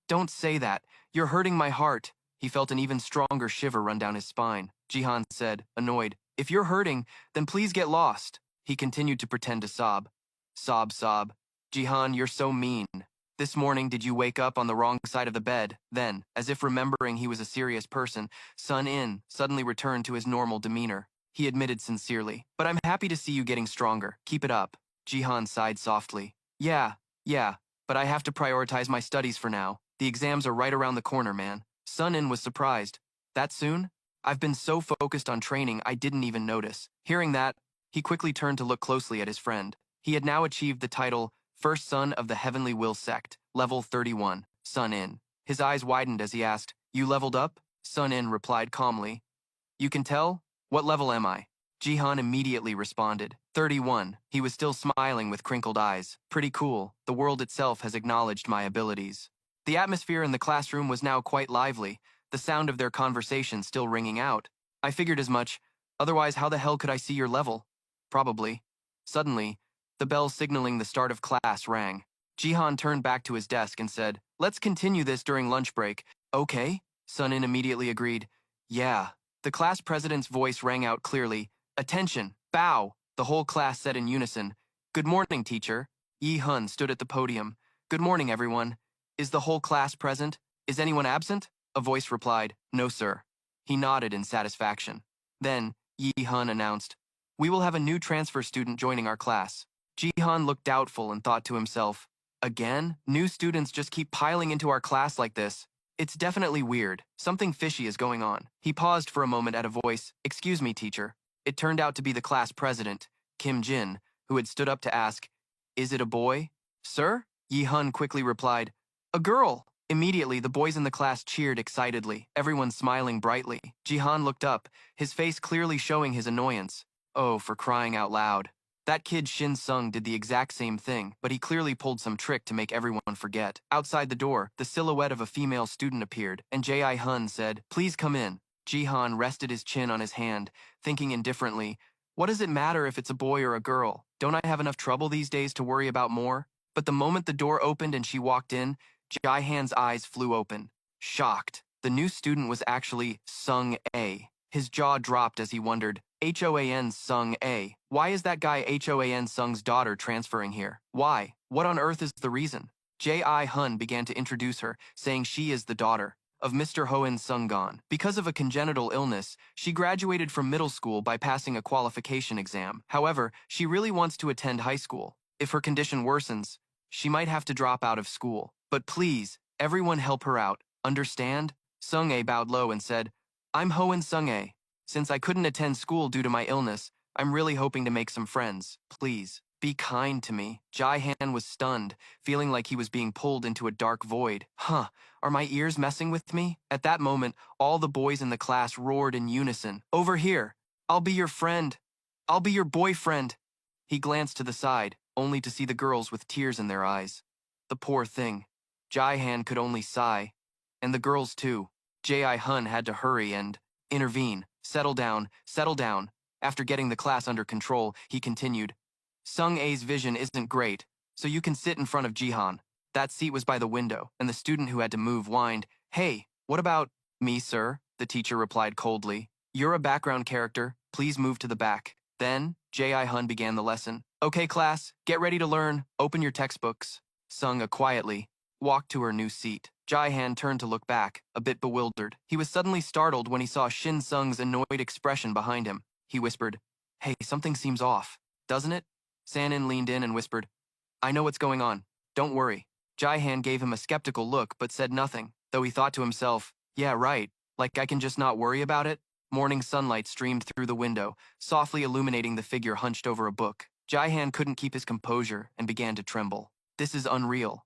Don't say that. You're hurting my heart. He felt an even stronger shiver run down his spine. Jihan said, annoyed, if you're hurting, then please get lost. He continued to pretend to sob. Sob, sob. Jihan, you're so mean. This morning, did you wake up on the wrong side of the bed? Then, as if remembering he was a serious person, Sun In suddenly returned to his normal demeanor. He admitted sincerely, "But I'm happy to see you getting stronger. Keep it up." Jihan sighed softly. Yeah, but I have to prioritize my studies for now. The exams are right around the corner, man." Sun In was surprised. "That soon? I've been so focused on training I didn't even notice." Hearing that, he quickly turned to look closely at his friend. He had now achieved the title First Son of the Heavenly Will Sect, level 31, Sun In. His eyes widened as he asked, "You leveled up?" Sun In replied calmly, "You can tell? What level am I?" Jihan immediately responded, 31. He was still smiling with crinkled eyes. "Pretty cool. The world itself has acknowledged my abilities." The atmosphere in the classroom was now quite lively, the sound of their conversation still ringing out. "I figured as much. Otherwise, how the hell could I see your level?" "Probably." Suddenly, the bell signaling the start of class rang. Jihan turned back to his desk and said, "Let's continue this during lunch break." "Okay," Sun In immediately agreed. "Yeah." The class president's voice rang out clearly. "Attention! Bow!" The whole class said in unison, "Good morning, teacher." Yi Hun stood at the podium. "Good morning, everyone. Is the whole class present? Is anyone absent?" A voice replied, "No, sir." He nodded in satisfaction. Then, Yi Hun announced, "We will have a new transfer student joining our class." Jihan looked doubtful and thought to himself, "Again? New students just keep piling into our class like this. It's definitely weird. Something fishy is going on." He paused for a moment at a voice, "Excuse me, teacher." It turned out to be the class president, Kim Jin, who had stood up to ask, "Is it a boy?" "Sir?" Yi Hun quickly replied, "A girl." Immediately, the boys in the class cheered excitedly, everyone smiling brightly. Jihan looked up, his face clearly showing his annoyance. Oh, for crying out loud. That kid Shin Sung did the exact same thing, but he clearly pulled some trick to make everyone forget. Outside the door, the silhouette of a female student appeared, and Ji Hun said, "Please come in." Jihan rested his chin on his hand, thinking indifferently, "What does it matter if it's a boy or a girl? Don't I have enough trouble these days to worry about more?" But the moment the door opened and she walked in, Ji-han's eyes flew open. Shocked, the new student was actually Sung A. His jaw dropped as he wondered, Hoan Sung A. Why is that guy Hoan Sung's daughter transferring here? Why? What on earth is the reason? Ji Hun began to introduce her, saying she is the daughter of Mr. Hoan Sung-gon. Because of a congenital illness, she graduated from middle school by passing a qualification exam. However, she really wants to attend high school. If her condition worsens, she might have to drop out of school. But please, everyone help her out. Understand? Sung-ae bowed low and said, "I'm Hoan Sung-ae. Since I couldn't attend school due to my illness, I'm really hoping to make some friends. Please, be kind to me." Ji-han was stunned, feeling like he was being pulled into a dark void. Huh, are my ears messing with me? At that moment, all the boys in the class roared in unison. "Over here! I'll be your friend! I'll be your boyfriend!" He glanced to the side, only to see the girls with tears in their eyes. The poor thing. Ji-han could only sigh. And the girls too. Ji-hun had to hurry and intervene. Settle down, settle down." After getting the class under control, he continued, "Sung-a's vision isn't great, so you can sit in front of Jihan." That seat was by the window, and the student who had to move whined, "Hey, what about me, sir?" The teacher replied coldly, "You're a background character. Please move to the back." Then, Ji-hun began the lesson. "Okay, class, get ready to learn. Open your textbooks." Sung quietly walked to her new seat. Ji-han turned to look back, a bit bewildered. He was suddenly startled when he saw Shin Sung's annoyed expression behind him. He whispered, "Hey, something seems off, doesn't it?" Sanin leaned in and whispered, "I know what's going on. Don't worry." Ji-han gave him a skeptical look but said nothing, though he thought to himself, "Yeah, right, like I can just not worry about it?" Morning sunlight streamed through the window, softly illuminating the figure hunched over a book. Ji-han couldn't keep his composure and began to tremble. "This is unreal.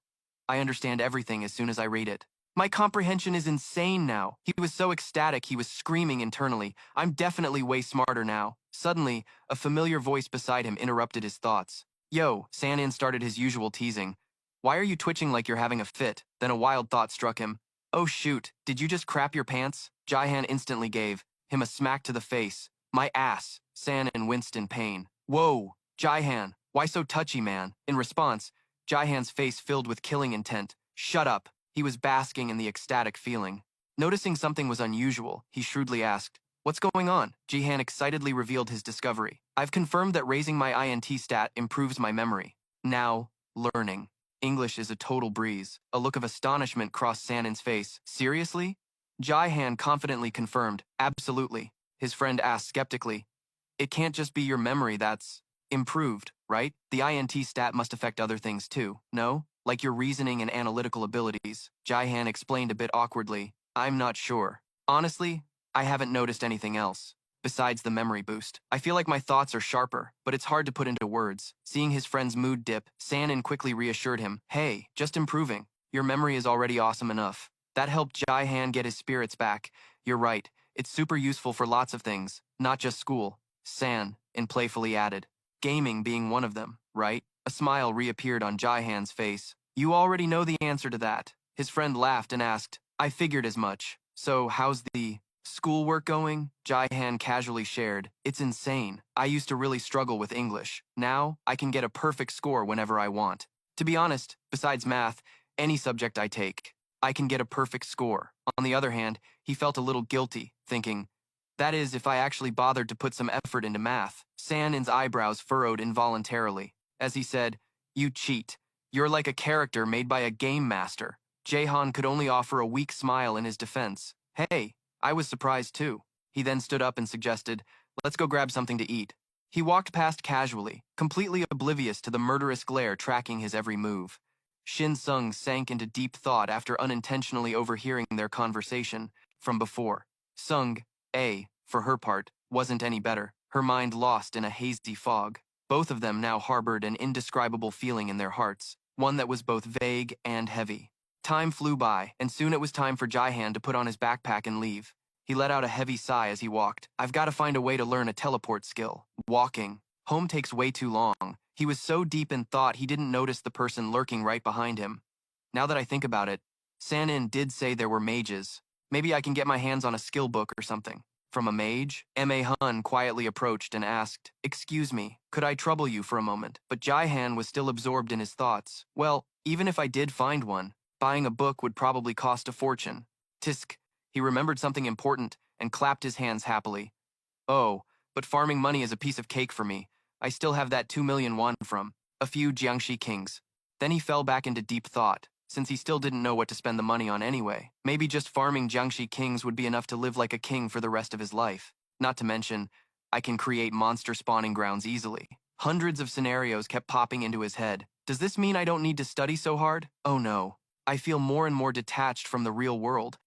I understand everything as soon as I read it. My comprehension is insane now." He was so ecstatic he was screaming internally, "I'm definitely way smarter now." Suddenly, a familiar voice beside him interrupted his thoughts. "Yo," Sanin started his usual teasing. "Why are you twitching like you're having a fit?" Then a wild thought struck him. "Oh shoot, did you just crap your pants?" Ji-han instantly gave him a smack to the face. "My ass." Sanin winced in pain. "Whoa, Ji-han, why so touchy, man?" In response, Ji-han's face filled with killing intent. "Shut up." He was basking in the ecstatic feeling. Noticing something was unusual, he shrewdly asked, "What's going on?" Ji-han excitedly revealed his discovery. "I've confirmed that raising my INT stat improves my memory. Now, learning." English is a total breeze. A look of astonishment crossed Sanin's face. Seriously? Jai-Han confidently confirmed. Absolutely. His friend asked skeptically. It can't just be your memory that's improved, right? The INT stat must affect other things too, no? Like your reasoning and analytical abilities. Jai-Han explained a bit awkwardly. I'm not sure. Honestly, I haven't noticed anything else. Besides the memory boost, I feel like my thoughts are sharper, but it's hard to put into words. Seeing his friend's mood dip, Sanin quickly reassured him, hey, just improving. Your memory is already awesome enough. That helped Jai-Han get his spirits back. You're right, it's super useful for lots of things, not just school. San, playfully added. Gaming being one of them, right? A smile reappeared on Jai-Han's face. You already know the answer to that. His friend laughed and asked, I figured as much. So how's the schoolwork going? Jai-Han casually shared. It's insane. I used to really struggle with English. Now, I can get a perfect score whenever I want. To be honest, besides math, any subject I take, I can get a perfect score. On the other hand, he felt a little guilty, thinking, that is, if I actually bothered to put some effort into math. Sanin's eyebrows furrowed involuntarily. As he said, you cheat. You're like a character made by a game master. Jaehan could only offer a weak smile in his defense. Hey, I was surprised too. He then stood up and suggested, let's go grab something to eat. He walked past casually, completely oblivious to the murderous glare tracking his every move. Shin Sung sank into deep thought after unintentionally overhearing their conversation from before. Sung, for her part, wasn't any better, her mind lost in a hazy fog. Both of them now harbored an indescribable feeling in their hearts, one that was both vague and heavy. Time flew by, and soon it was time for Jaihan to put on his backpack and leave. He let out a heavy sigh as he walked. I've got to find a way to learn a teleport skill. Walking. Home takes way too long. He was so deep in thought he didn't notice the person lurking right behind him. Now that I think about it, Sanin did say there were mages. Maybe I can get my hands on a skill book or something. From a mage, M.A. Hun quietly approached and asked, excuse me, could I trouble you for a moment? But Jaihan was still absorbed in his thoughts. Well, even if I did find one, buying a book would probably cost a fortune. Tisk. He remembered something important and clapped his hands happily. Oh, but farming money is a piece of cake for me. I still have that 2 million won from a few Jiangxi kings. Then he fell back into deep thought, since he still didn't know what to spend the money on anyway. Maybe just farming Jiangxi kings would be enough to live like a king for the rest of his life. Not to mention, I can create monster spawning grounds easily. Hundreds of scenarios kept popping into his head. Does this mean I don't need to study so hard? Oh no. I feel more and more detached from the real world.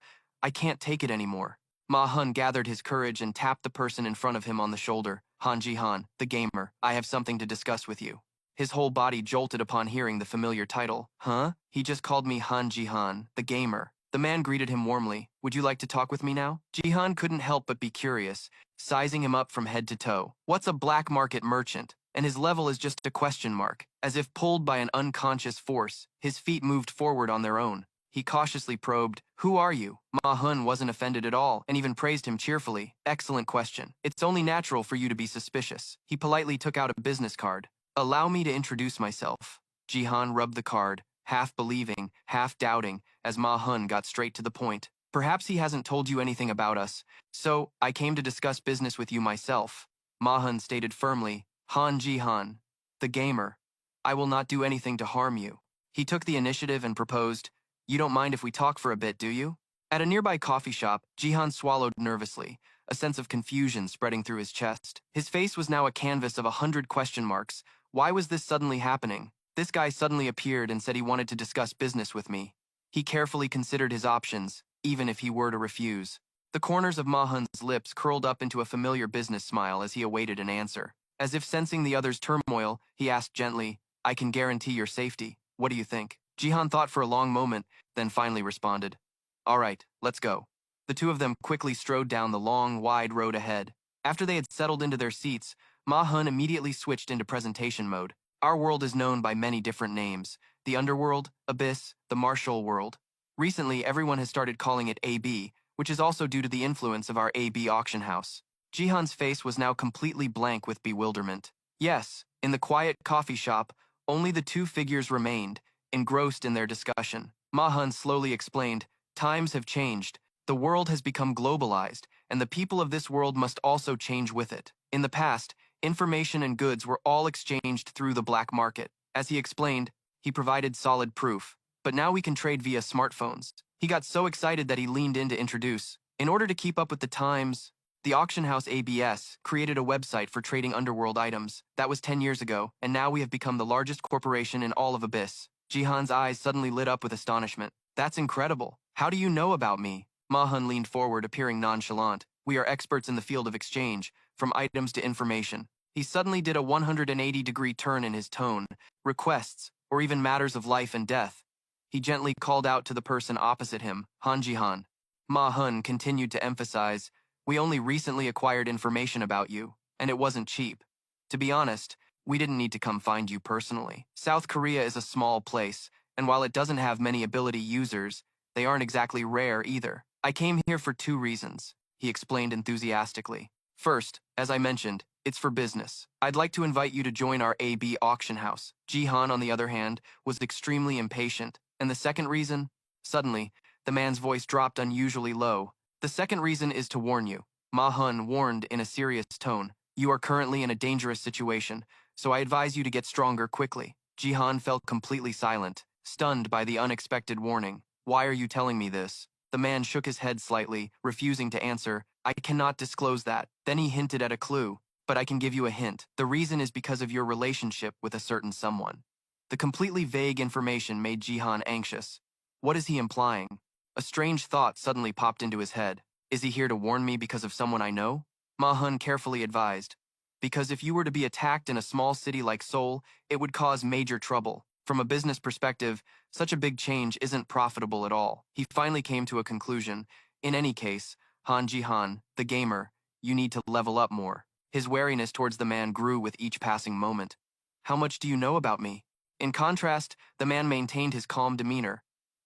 I can't take it anymore. Ma Hun gathered his courage and tapped the person in front of him on the shoulder. Han Ji-han, the gamer, I have something to discuss with you. His whole body jolted upon hearing the familiar title. Huh? He just called me Han Ji-han, the gamer. The man greeted him warmly. Would you like to talk with me now? Ji-han couldn't help but be curious, sizing him up from head to toe. What's a black market merchant? And his level is just a question mark. As if pulled by an unconscious force, his feet moved forward on their own. He cautiously probed, who are you? Ma Hun wasn't offended at all, and even praised him cheerfully. Excellent question. It's only natural for you to be suspicious. He politely took out a business card. Allow me to introduce myself. Jihan rubbed the card, half believing, half doubting, as Ma Hun got straight to the point. Perhaps he hasn't told you anything about us, so I came to discuss business with you myself. Ma Hun stated firmly, Han Jihan, the gamer. I will not do anything to harm you. He took the initiative and proposed, you don't mind if we talk for a bit, do you? At a nearby coffee shop, Jihan swallowed nervously, a sense of confusion spreading through his chest. His face was now a canvas of 100 question marks. Why was this suddenly happening? This guy suddenly appeared and said he wanted to discuss business with me. He carefully considered his options, even if he were to refuse. The corners of Ma Hun's lips curled up into a familiar business smile as he awaited an answer. As if sensing the other's turmoil, he asked gently, I can guarantee your safety. What do you think? Jihan thought for a long moment, then finally responded, all right, let's go. The two of them quickly strode down the long, wide road ahead. After they had settled into their seats, Ma Hun immediately switched into presentation mode. Our world is known by many different names. The Underworld, Abyss, the Martial World. Recently, everyone has started calling it AB, which is also due to the influence of our AB auction house. Jihan's face was now completely blank with bewilderment. Yes, in the quiet coffee shop, only the two figures remained, engrossed in their discussion. Ma Hun slowly explained, times have changed. The world has become globalized, and the people of this world must also change with it. In the past, information and goods were all exchanged through the black market. As he explained, He provided solid proof. But now we can trade via smartphones. He got so excited that he leaned in to introduce. In order to keep up with the times, the auction house ABS created a website for trading underworld items. That was 10 years ago, and now we have become the largest corporation in all of Abyss. Jihan's eyes suddenly lit up with astonishment. That's incredible. How do you know about me? Mahun leaned forward, appearing nonchalant. We are experts in the field of exchange, from items to information. He suddenly did a 180-degree turn in his tone. Requests, or even matters of life and death. He gently called out to the person opposite him, Han Jihan. Ma-hun continued to emphasize, we only recently acquired information about you, and it wasn't cheap. To be honest, we didn't need to come find you personally. South Korea is a small place, and while it doesn't have many ability users, they aren't exactly rare either. I came here for 2 reasons, he explained enthusiastically. First, as I mentioned, it's for business. I'd like to invite you to join our AB auction house. Jihan, on the other hand, was extremely impatient. And the second reason? Suddenly, the man's voice dropped unusually low. The second reason is to warn you. Ma-hun warned in a serious tone. You are currently in a dangerous situation, so I advise you to get stronger quickly. Jihan fell completely silent, stunned by the unexpected warning. Why are you telling me this? The man shook his head slightly, refusing to answer. I cannot disclose that. Then he hinted at a clue. But I can give you a hint. The reason is because of your relationship with a certain someone. The completely vague information made Jihan anxious. What is he implying? A strange thought suddenly popped into his head. Is he here to warn me because of someone I know? Ma-hun carefully advised. Because if you were to be attacked in a small city like Seoul, it would cause major trouble. From a business perspective, such a big change isn't profitable at all. He finally came to a conclusion. In any case, Han Jihan, the gamer, you need to level up more. His wariness towards the man grew with each passing moment. How much do you know about me? In contrast, the man maintained his calm demeanor.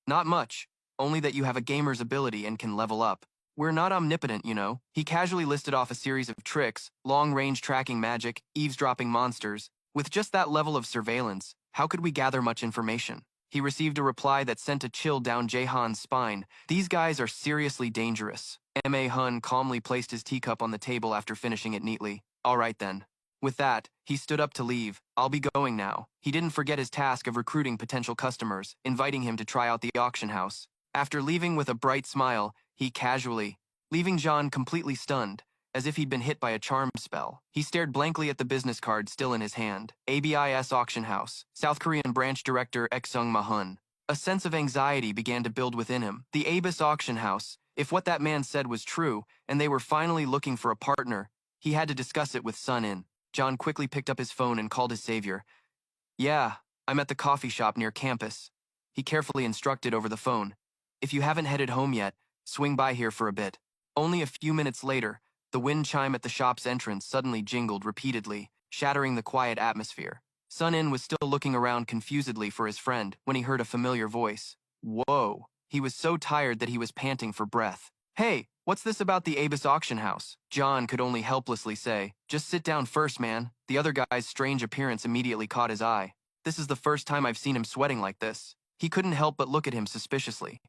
Not much, only that you have a gamer's ability and can level up. We're not omnipotent, you know. He casually listed off a series of tricks, long-range tracking magic, eavesdropping monsters. With just that level of surveillance, how could we gather much information? He received a reply that sent a chill down Jaehan's spine. These guys are seriously dangerous. Ma-hun calmly placed his teacup on the table after finishing it neatly. All right then. With that, he stood up to leave. I'll be going now. He didn't forget his task of recruiting potential customers, inviting him to try out the auction house. After leaving with a bright smile, he casually, leaving Jean completely stunned, as if he'd been hit by a charm spell. He stared blankly at the business card still in his hand. ABIS Auction House, South Korean Branch Director Eksung Ma-hun. A sense of anxiety began to build within him. The ABIS Auction House, if what that man said was true, and they were finally looking for a partner, he had to discuss it with Sun In. John quickly picked up his phone and called his savior. Yeah, I'm at the coffee shop near campus. He carefully instructed over the phone. If you haven't headed home yet, swing by here for a bit. Only a few minutes later, the wind chime at the shop's entrance suddenly jingled repeatedly, shattering the quiet atmosphere. Sun In was still looking around confusedly for his friend when he heard a familiar voice. Whoa! He was so tired that he was panting for breath. Hey, what's this about the Abus auction house? John could only helplessly say. Just sit down first, man. The other guy's strange appearance immediately caught his eye. This is the first time I've seen him sweating like this. He couldn't help but look at him suspiciously.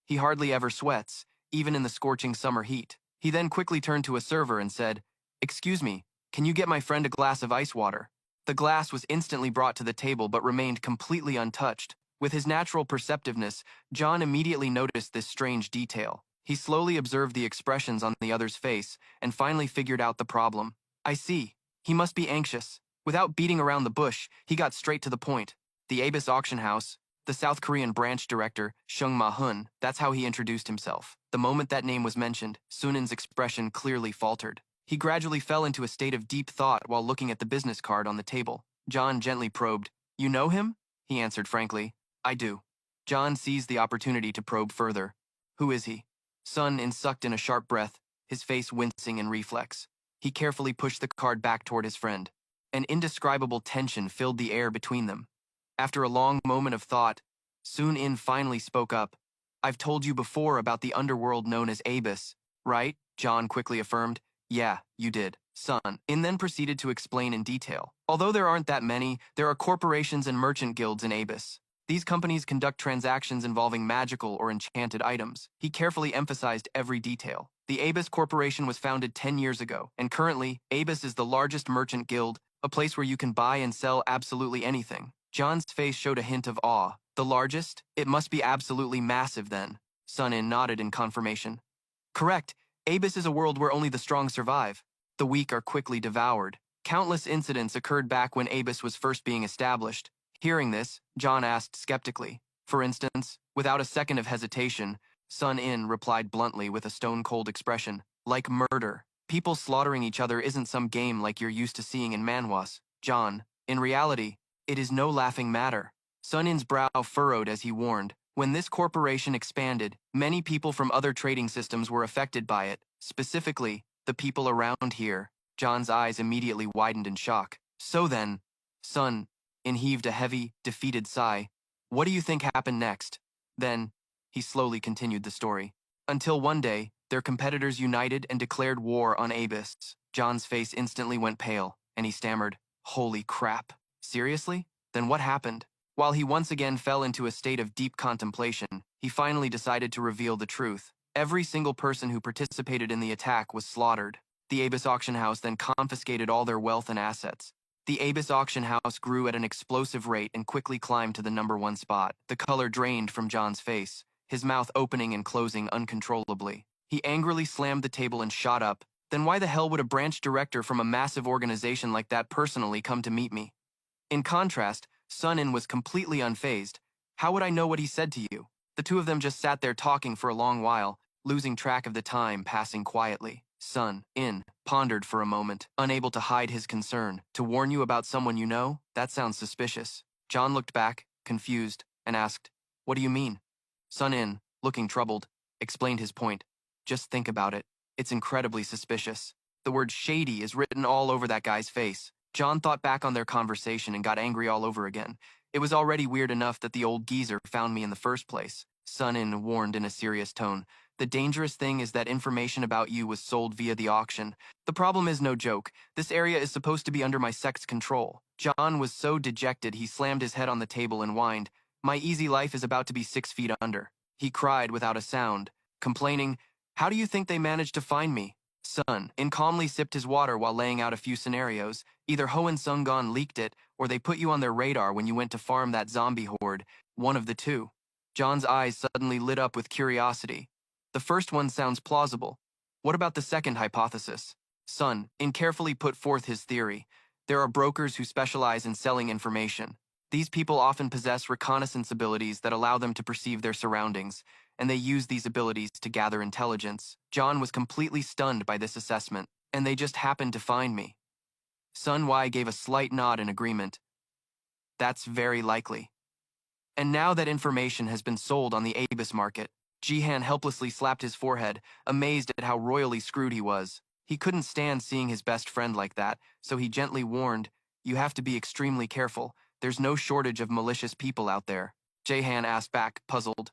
He hardly ever sweats, even in the scorching summer heat. He then quickly turned to a server and said, Excuse me, can you get my friend a glass of ice water? The glass was instantly brought to the table but remained completely untouched. With his natural perceptiveness, John immediately noticed this strange detail. He slowly observed the expressions on the other's face and finally figured out the problem. I see. He must be anxious. Without beating around the bush, he got straight to the point. The Abus auction house, the South Korean branch director, Shung Ma-hun, that's how he introduced himself. The moment that name was mentioned, Sunin's expression clearly faltered. He gradually fell into a state of deep thought while looking at the business card on the table. John gently probed. You know him? He answered frankly. I do. John seized the opportunity to probe further. Who is he? Sun sucked in a sharp breath, his face wincing in reflex. He carefully pushed the card back toward his friend. An indescribable tension filled the air between them. After a long moment of thought, Sun finally spoke up. I've told you before about the underworld known as Abus, right? John quickly affirmed. Yeah, you did. Sun then proceeded to explain in detail. Although there aren't that many, there are corporations and merchant guilds in Abus. These companies conduct transactions involving magical or enchanted items. He carefully emphasized every detail. The Abus Corporation was founded 10 years ago, and currently, Abus is the largest merchant guild, a place where you can buy and sell absolutely anything. John's face showed a hint of awe. The largest? It must be absolutely massive then. Sun-In nodded in confirmation. Correct. Abyss is a world where only the strong survive. The weak are quickly devoured. Countless incidents occurred back when Abyss was first being established. Hearing this, John asked skeptically. For instance, without a second of hesitation, Sun-In replied bluntly with a stone-cold expression. Like murder. People slaughtering each other isn't some game like you're used to seeing in manhwas, John. In reality, it is no laughing matter. Sun-In's brow furrowed as he warned. When this corporation expanded, many people from other trading systems were affected by it. Specifically, the people around here. John's eyes immediately widened in shock. So then, Sun-In heaved a heavy, defeated sigh. What do you think happened next? Then, he slowly continued the story. Until one day, their competitors united and declared war on Abyss. John's face instantly went pale, and he stammered, Holy crap. Seriously? Then what happened? While he once again fell into a state of deep contemplation, he finally decided to reveal the truth. Every single person who participated in the attack was slaughtered. The Abyss auction house then confiscated all their wealth and assets. The Abyss auction house grew at an explosive rate and quickly climbed to the #1 spot. The color drained from John's face, his mouth opening and closing uncontrollably. He angrily slammed the table and shot up. Then why the hell would a branch director from a massive organization like that personally come to meet me? In contrast, Sun-In was completely unfazed. How would I know what he said to you? The two of them just sat there talking for a long while, losing track of the time passing quietly. Sun-In pondered for a moment, unable to hide his concern. To warn you about someone you know? That sounds suspicious. John looked back, confused, and asked, What do you mean? Sun-In, looking troubled, explained his point. Just think about it. It's incredibly suspicious. The word shady is written all over that guy's face. John thought back on their conversation and got angry all over again. It was already weird enough that the old geezer found me in the first place. Sun-In warned in a serious tone. The dangerous thing is that information about you was sold via the auction. The problem is no joke. This area is supposed to be under my sect's control. John was so dejected he slammed his head on the table and whined. My easy life is about to be 6 feet under. He cried without a sound, complaining, How do you think they managed to find me? Sun-In calmly sipped his water while laying out a few scenarios. Either Hohensungon leaked it, or they put you on their radar when you went to farm that zombie horde. One of the two. John's eyes suddenly lit up with curiosity. The first one sounds plausible. What about the second hypothesis? Sun-In carefully put forth his theory. There are brokers who specialize in selling information. These people often possess reconnaissance abilities that allow them to perceive their surroundings, and they use these abilities to gather intelligence. John was completely stunned by this assessment, and they just happened to find me. Sun-Y gave a slight nod in agreement. That's very likely. And now that information has been sold on the Abyss market, Jihan helplessly slapped his forehead, amazed at how royally screwed he was. He couldn't stand seeing his best friend like that, so he gently warned, You have to be extremely careful. There's no shortage of malicious people out there. Jihan asked back, puzzled.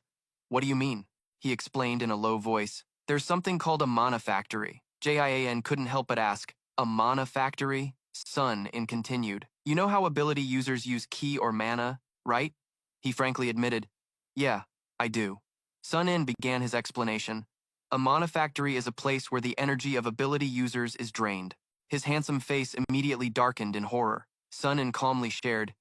What do you mean? He explained in a low voice. There's something called a mana factory. Jian couldn't help but ask, A mana factory? Sun-In continued. You know how ability users use ki or mana, right? He frankly admitted, Yeah, I do. Sun-In began his explanation. A mana factory is a place where the energy of ability users is drained. His handsome face immediately darkened in horror. Sun-In calmly shared,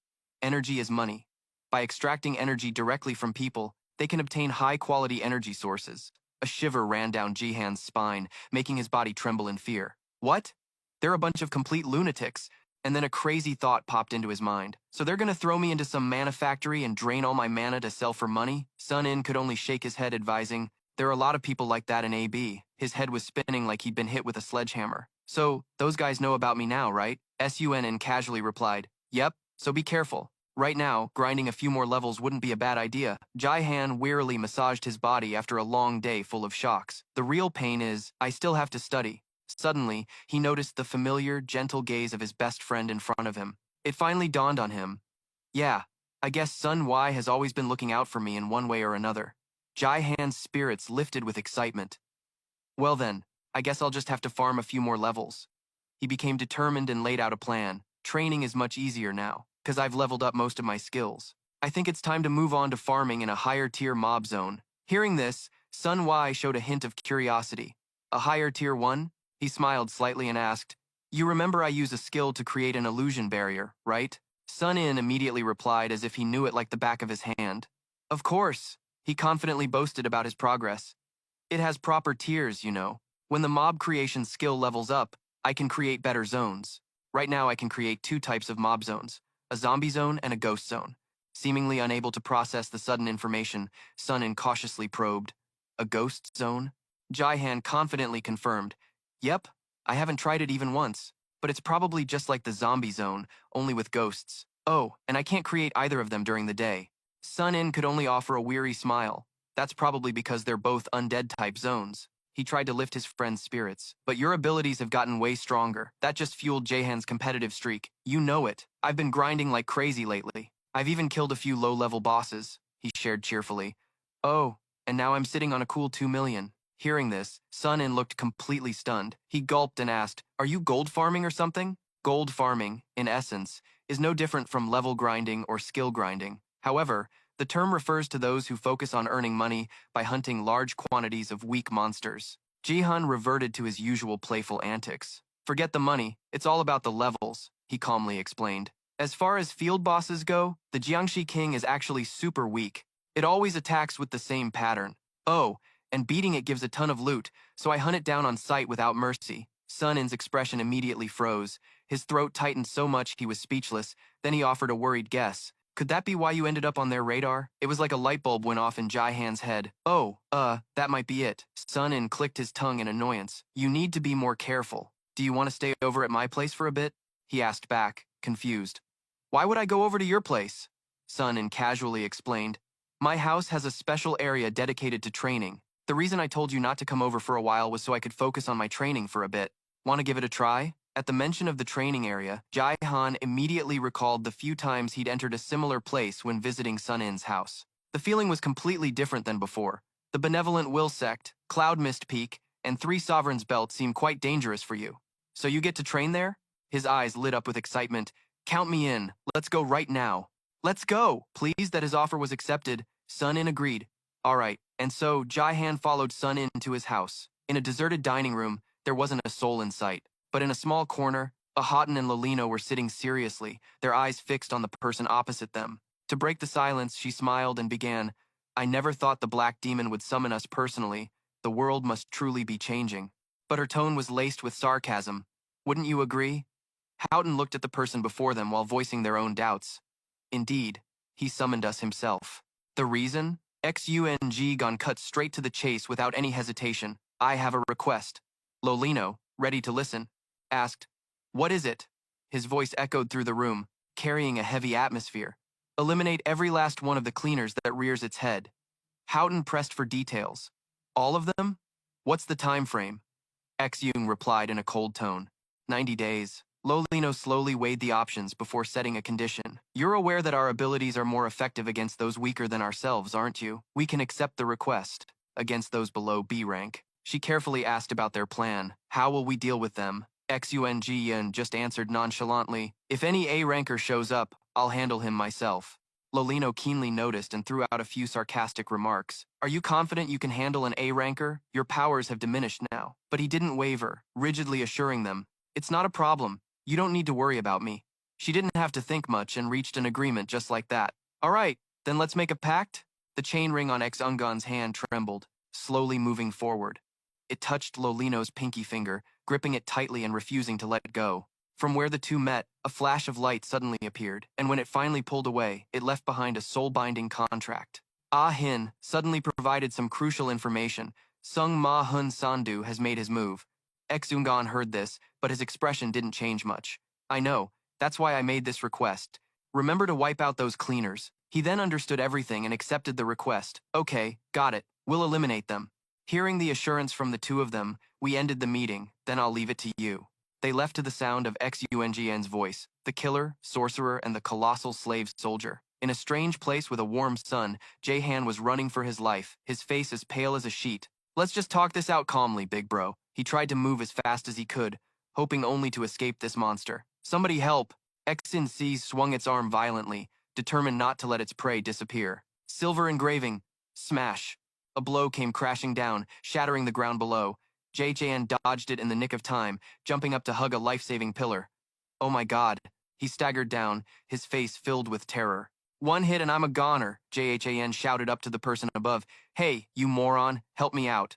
Energy is money. By extracting energy directly from people, they can obtain high-quality energy sources. A shiver ran down Jihan's spine, making his body tremble in fear. What? They're a bunch of complete lunatics. And then a crazy thought popped into his mind. So they're gonna throw me into some mana factory and drain all my mana to sell for money? Sun-In could only shake his head, advising, There are a lot of people like that in AB. His head was spinning like he'd been hit with a sledgehammer. So, those guys know about me now, right? Sun-In casually replied, Yep, so be careful. Right now, grinding a few more levels wouldn't be a bad idea. Jihan wearily massaged his body after a long day full of shocks. The real pain is, I still have to study. Suddenly, he noticed the familiar, gentle gaze of his best friend in front of him. It finally dawned on him. Yeah, I guess Sun-Y has always been looking out for me in one way or another. Jihan's spirits lifted with excitement. Well then, I guess I'll just have to farm a few more levels. He became determined and laid out a plan. Training is much easier now, because I've leveled up most of my skills. I think it's time to move on to farming in a higher-tier mob zone. Hearing this, Sun-Y showed a hint of curiosity. A higher tier 1? He smiled slightly and asked, You remember I use a skill to create an illusion barrier, right? Sun In immediately replied as if he knew it like the back of his hand. Of course, he confidently boasted about his progress. It has proper tiers, you know. When the mob creation skill levels up, I can create better zones. Right now I can create two types of mob zones, a zombie zone and a ghost zone. Seemingly unable to process the sudden information, Sun In cautiously probed. A ghost zone? Jaihan confidently confirmed. Yep, I haven't tried it even once, but it's probably just like the zombie zone, only with ghosts. Oh, and I can't create either of them during the day. Sun In could only offer a weary smile. That's probably because they're both undead-type zones. He tried to lift his friend's spirits. But your abilities have gotten way stronger. That just fueled Jahan's competitive streak. You know it. I've been grinding like crazy lately. I've even killed a few low-level bosses, he shared cheerfully. Oh, and now I'm sitting on a cool 2 million. Hearing this, Sun In looked completely stunned. He gulped and asked, are you gold farming or something? Gold farming, in essence, is no different from level grinding or skill grinding. However, the term refers to those who focus on earning money by hunting large quantities of weak monsters. Jihan reverted to his usual playful antics. Forget the money, it's all about the levels, he calmly explained. As far as field bosses go, the Jiangxi King is actually super weak. It always attacks with the same pattern. Oh, and beating it gives a ton of loot, so I hunt it down on sight without mercy. Sun In's expression immediately froze. His throat tightened so much he was speechless, then he offered a worried guess. Could that be why you ended up on their radar? It was like a light bulb went off in Jaihan's head. Oh, that might be it. Sun In clicked his tongue in annoyance. You need to be more careful. Do you want to stay over at my place for a bit? He asked back, confused. Why would I go over to your place? Sun In casually explained. My house has a special area dedicated to training. The reason I told you not to come over for a while was so I could focus on my training for a bit. Want to give it a try? At the mention of the training area, Jaihan immediately recalled the few times he'd entered a similar place when visiting Sun In's house. The feeling was completely different than before. The Benevolent Will Sect, Cloud Mist Peak, and Three Sovereigns Belt seem quite dangerous for you. So you get to train there? His eyes lit up with excitement. Count me in. Let's go right now. Let's go! Pleased that his offer was accepted, Sun In agreed. All right, and so Jaihan followed Sun In to his house. In a deserted dining room, there wasn't a soul in sight. But in a small corner, Ahaten and Lolino were sitting seriously, their eyes fixed on the person opposite them. To break the silence, she smiled and began, I never thought the Black Demon would summon us personally. The world must truly be changing. But her tone was laced with sarcasm. Wouldn't you agree? Houghton looked at the person before them while voicing their own doubts. Indeed, he summoned us himself. The reason? XUNG gone cut straight to the chase without any hesitation. I have a request. Lolino, ready to listen, asked, what is it? His voice echoed through the room, carrying a heavy atmosphere. Eliminate every last one of the cleaners that rears its head. Houghton pressed for details. All of them? What's the time frame? X-Yung replied in a cold tone. 90 days. Lolino slowly weighed the options before setting a condition. You're aware that our abilities are more effective against those weaker than ourselves, aren't you? We can accept the request. Against those below B rank. She carefully asked about their plan. How will we deal with them? XUNG just answered nonchalantly, if any A ranker shows up, I'll handle him myself. Lolino keenly noticed and threw out a few sarcastic remarks. Are you confident you can handle an A ranker? Your powers have diminished now. But he didn't waver, rigidly assuring them, it's not a problem. You don't need to worry about me. She didn't have to think much and reached an agreement just like that. All right, then let's make a pact? The chain ring on X-Ungon's hand trembled, slowly moving forward. It touched Lolino's pinky finger, gripping it tightly and refusing to let go. From where the two met, a flash of light suddenly appeared, and when it finally pulled away, it left behind a soul-binding contract. Ah Hin suddenly provided some crucial information. Sung Ma Hun Sandu has made his move. Exungan heard this, but his expression didn't change much. I know, that's why I made this request. Remember to wipe out those cleaners. He then understood everything and accepted the request. Okay, got it. We'll eliminate them. Hearing the assurance from the two of them, we ended the meeting, then I'll leave it to you. They left to the sound of XUNGN's voice, the killer, sorcerer, and the colossal slave soldier. In a strange place with a warm sun, Jahan was running for his life, his face as pale as a sheet. Let's just talk this out calmly, big bro. He tried to move as fast as he could, hoping only to escape this monster. Somebody help! XNC swung its arm violently, determined not to let its prey disappear. Silver engraving. Smash. A blow came crashing down, shattering the ground below. JJN dodged it in the nick of time, jumping up to hug a life-saving pillar. Oh my god, He staggered down, his face filled with terror. "One hit and I'm a goner," Jhan shouted up to the person above. "Hey, you moron, help me out."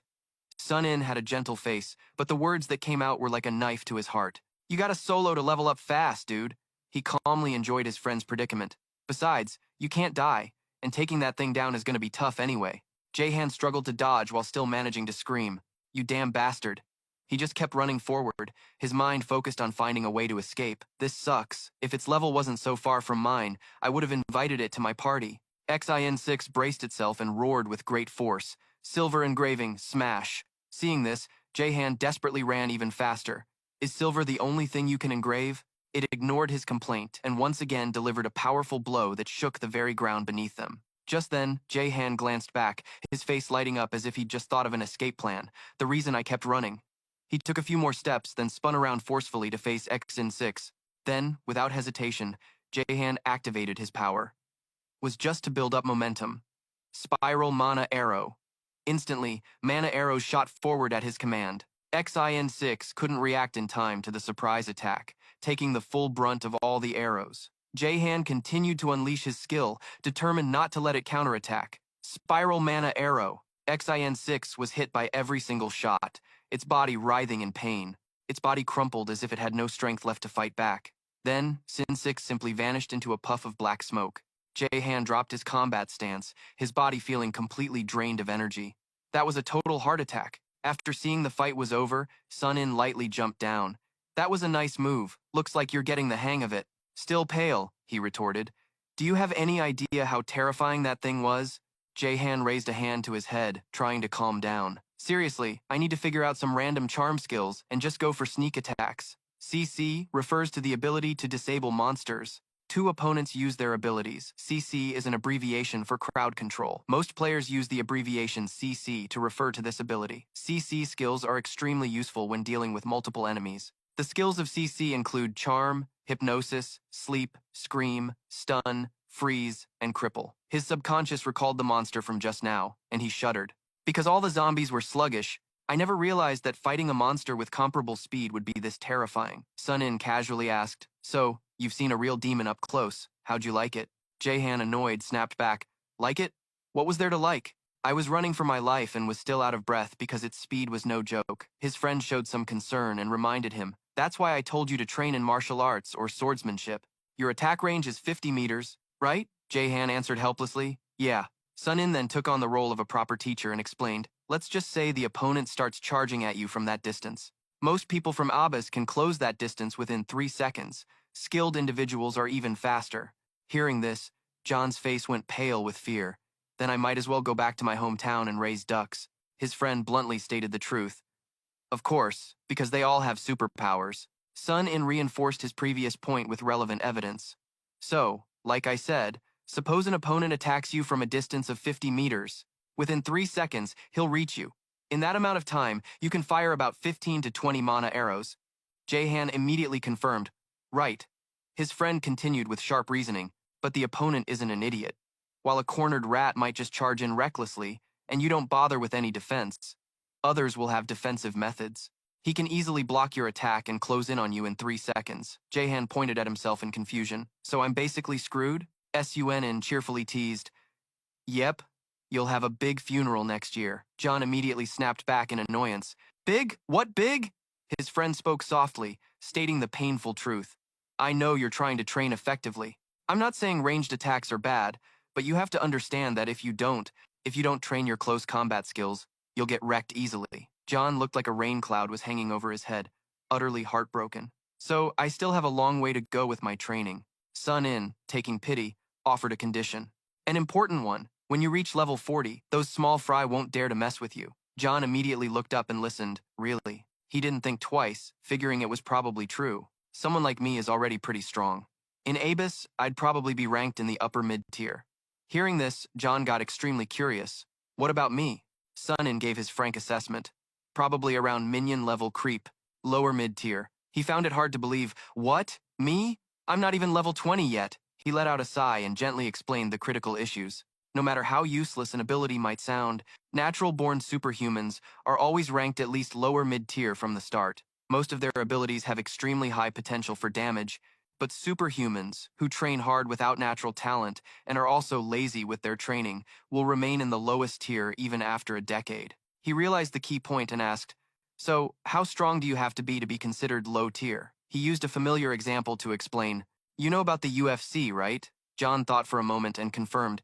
Sun In had a gentle face, but the words that came out were like a knife to his heart. "You got a solo to level up fast, dude." He calmly enjoyed his friend's predicament. "Besides, you can't die, and taking that thing down is going to be tough anyway." Jahan struggled to dodge while still managing to scream, "You damn bastard." He just kept running forward, his mind focused on finding a way to escape. "This sucks. If its level wasn't so far from mine, I would have invited it to my party." XIN6 braced itself and roared with great force. Silver engraving, smash. Seeing this, Jahan desperately ran even faster. "Is silver the only thing you can engrave?" It ignored his complaint and once again delivered a powerful blow that shook the very ground beneath them. Just then, Jahan glanced back, his face lighting up as if he'd just thought of an escape plan. "The reason I kept running." He took a few more steps, then spun around forcefully to face XIN6. Then, without hesitation, Jahan activated his power. Was just to build up momentum. Spiral Mana Arrow. Instantly, mana arrows shot forward at his command. XIN6 couldn't react in time to the surprise attack, taking the full brunt of all the arrows. Jahan continued to unleash his skill, determined not to let it counterattack. Spiral Mana Arrow. XIN6 was hit by every single shot, its body writhing in pain. Its body crumpled as if it had no strength left to fight back. Then, Sin6 simply vanished into a puff of black smoke. Jahan dropped his combat stance, his body feeling completely drained of energy. That was a total heart attack. After seeing the fight was over, Sun In lightly jumped down. "That was a nice move. Looks like you're getting the hang of it." "Still pale," he retorted. "Do you have any idea how terrifying that thing was?" Jahan raised a hand to his head, trying to calm down. "Seriously, I need to figure out some random charm skills and just go for sneak attacks." CC refers to the ability to disable monsters. Two opponents use their abilities. CC is an abbreviation for crowd control. Most players use the abbreviation CC to refer to this ability. CC skills are extremely useful when dealing with multiple enemies. The skills of CC include Charm, Hypnosis, Sleep, Scream, Stun, Freeze, and Cripple. His subconscious recalled the monster from just now, and he shuddered. Because all the zombies were sluggish, I never realized that fighting a monster with comparable speed would be this terrifying. Sun In casually asked, "So, you've seen a real demon up close. How'd you like it?" Jahan, annoyed, snapped back, "Like it? What was there to like?" "I was running for my life and was still out of breath because its speed was no joke." His friend showed some concern and reminded him, "That's why I told you to train in martial arts or swordsmanship. Your attack range is 50 meters, right?" Jahan answered helplessly, "Yeah." Sun In then took on the role of a proper teacher and explained, "Let's just say the opponent starts charging at you from that distance. Most people from Abyss can close that distance within 3 seconds. Skilled individuals are even faster." Hearing this, John's face went pale with fear. "Then I might as well go back to my hometown and raise ducks." His friend bluntly stated the truth. "Of course, because they all have superpowers." Sun In reinforced his previous point with relevant evidence. "So, like I said, suppose an opponent attacks you from a distance of 50 meters. Within 3 seconds, he'll reach you. In that amount of time, you can fire about 15 to 20 mana arrows." Jahan immediately confirmed, "Right." His friend continued with sharp reasoning, "But the opponent isn't an idiot. While a cornered rat might just charge in recklessly, and you don't bother with any defense, others will have defensive methods. He can easily block your attack and close in on you in 3 seconds." Jahan pointed at himself in confusion. "So I'm basically screwed?" Sun cheerfully teased, "Yep. You'll have a big funeral next year." John immediately snapped back in annoyance. "Big? What big?" His friend spoke softly, stating the painful truth. "I know you're trying to train effectively. I'm not saying ranged attacks are bad, but you have to understand that if you don't train your close combat skills, you'll get wrecked easily." John looked like a rain cloud was hanging over his head, utterly heartbroken. "So I still have a long way to go with my training." Sun In, taking pity, offered a condition. "An important one. When you reach level 40, those small fry won't dare to mess with you." John immediately looked up and listened. Really? He didn't think twice, figuring it was probably true. Someone like me is already pretty strong. In Abyss, I'd probably be ranked in the upper mid-tier. Hearing this, John got extremely curious. "What about me?" Sun In gave his frank assessment. "Probably around minion level creep, lower mid-tier." He found it hard to believe. "What? Me? I'm not even level 20 yet." He let out a sigh and gently explained the critical issues. No matter how useless an ability might sound, natural-born superhumans are always ranked at least lower mid-tier from the start. Most of their abilities have extremely high potential for damage, But superhumans, who train hard without natural talent and are also lazy with their training, will remain in the lowest tier even after a decade. He realized the key point and asked, "So, how strong do you have to be considered low tier?" He used a familiar example to explain, "You know about the UFC, right?" John thought for a moment and confirmed,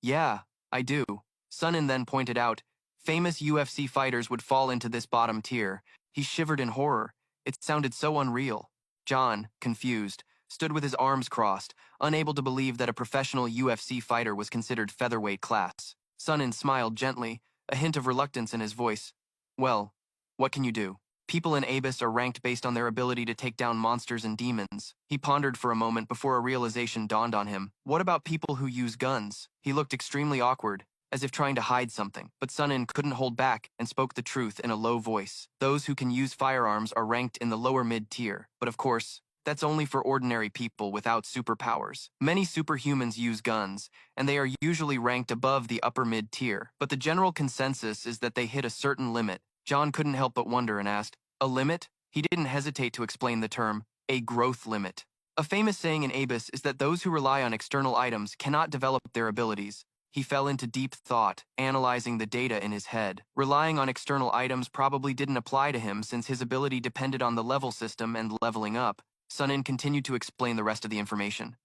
"Yeah, I do." Sunin then pointed out, famous UFC fighters would fall into this bottom tier. He shivered in horror. It sounded so unreal. John, confused, stood with his arms crossed, unable to believe that a professional UFC fighter was considered featherweight class. Sunin smiled gently, a hint of reluctance in his voice. "Well, what can you do? People in Abyss are ranked based on their ability to take down monsters and demons." He pondered for a moment before a realization dawned on him. What about people who use guns? He looked extremely awkward, as if trying to hide something. But Sunin couldn't hold back and spoke the truth in a low voice. Those who can use firearms are ranked in the lower mid-tier. But of course, that's only for ordinary people without superpowers. Many superhumans use guns, and they are usually ranked above the upper mid-tier. But the general consensus is that they hit a certain limit. John couldn't help but wonder and asked, "A limit?" He didn't hesitate to explain the term, a growth limit. A famous saying in Abyss is that those who rely on external items cannot develop their abilities. He fell into deep thought, analyzing the data in his head. Relying on external items probably didn't apply to him since his ability depended on the level system and leveling up. Sunin continued to explain the rest of the information.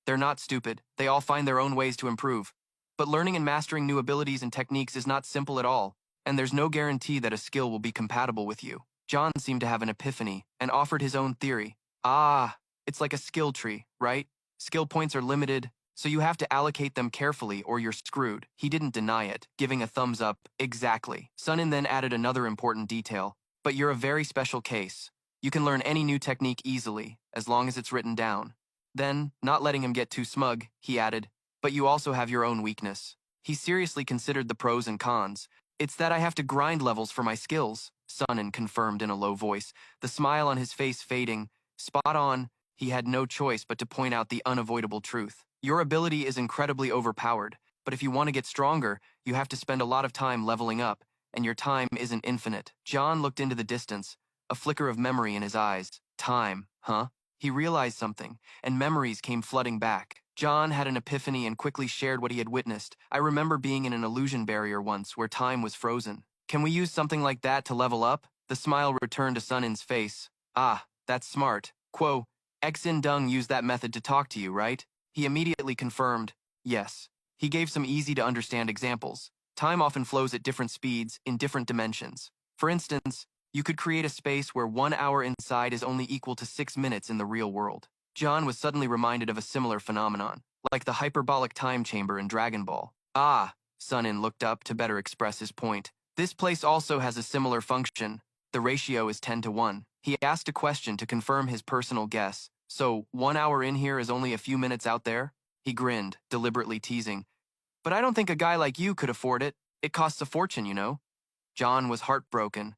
"They're not stupid. They all find their own ways to improve. But learning and mastering new abilities and techniques is not simple at all, and there's no guarantee that a skill will be compatible with you." John seemed to have an epiphany and offered his own theory. It's like a skill tree, right? Skill points are limited, so you have to allocate them carefully or you're screwed. He didn't deny it, giving a thumbs up. "Exactly." Sunin then added another important detail. "But you're a very special case. You can learn any new technique easily, as long as it's written down." Then, not letting him get too smug, he added, "But you also have your own weakness." He seriously considered the pros and cons. "It's that I have to grind levels for my skills," Sunin confirmed in a low voice, the smile on his face fading. Spot on, he had no choice but to point out the unavoidable truth. "Your ability is incredibly overpowered, but if you want to get stronger, you have to spend a lot of time leveling up, and your time isn't infinite." John looked into the distance, a flicker of memory in his eyes. Time, huh? He realized something, and memories came flooding back. John had an epiphany and quickly shared what he had witnessed. "I remember being in an illusion barrier once where time was frozen. Can we use something like that to level up?" The smile returned to Sunin's face. "Ah, that's smart. Quo, Exin Dung used that method to talk to you, right?" He immediately confirmed, "Yes." He gave some easy-to-understand examples. Time often flows at different speeds in different dimensions. For instance, you could create a space where 1 hour inside is only equal to 6 minutes in the real world. John was suddenly reminded of a similar phenomenon, like the hyperbolic time chamber in Dragon Ball. Sunin looked up to better express his point. "This place also has a similar function. The ratio is 10 to 1. He asked a question to confirm his personal guess. "So, 1 hour in here is only a few minutes out there?" He grinned, deliberately teasing. "But I don't think a guy like you could afford it. It costs a fortune, you know." John was heartbroken.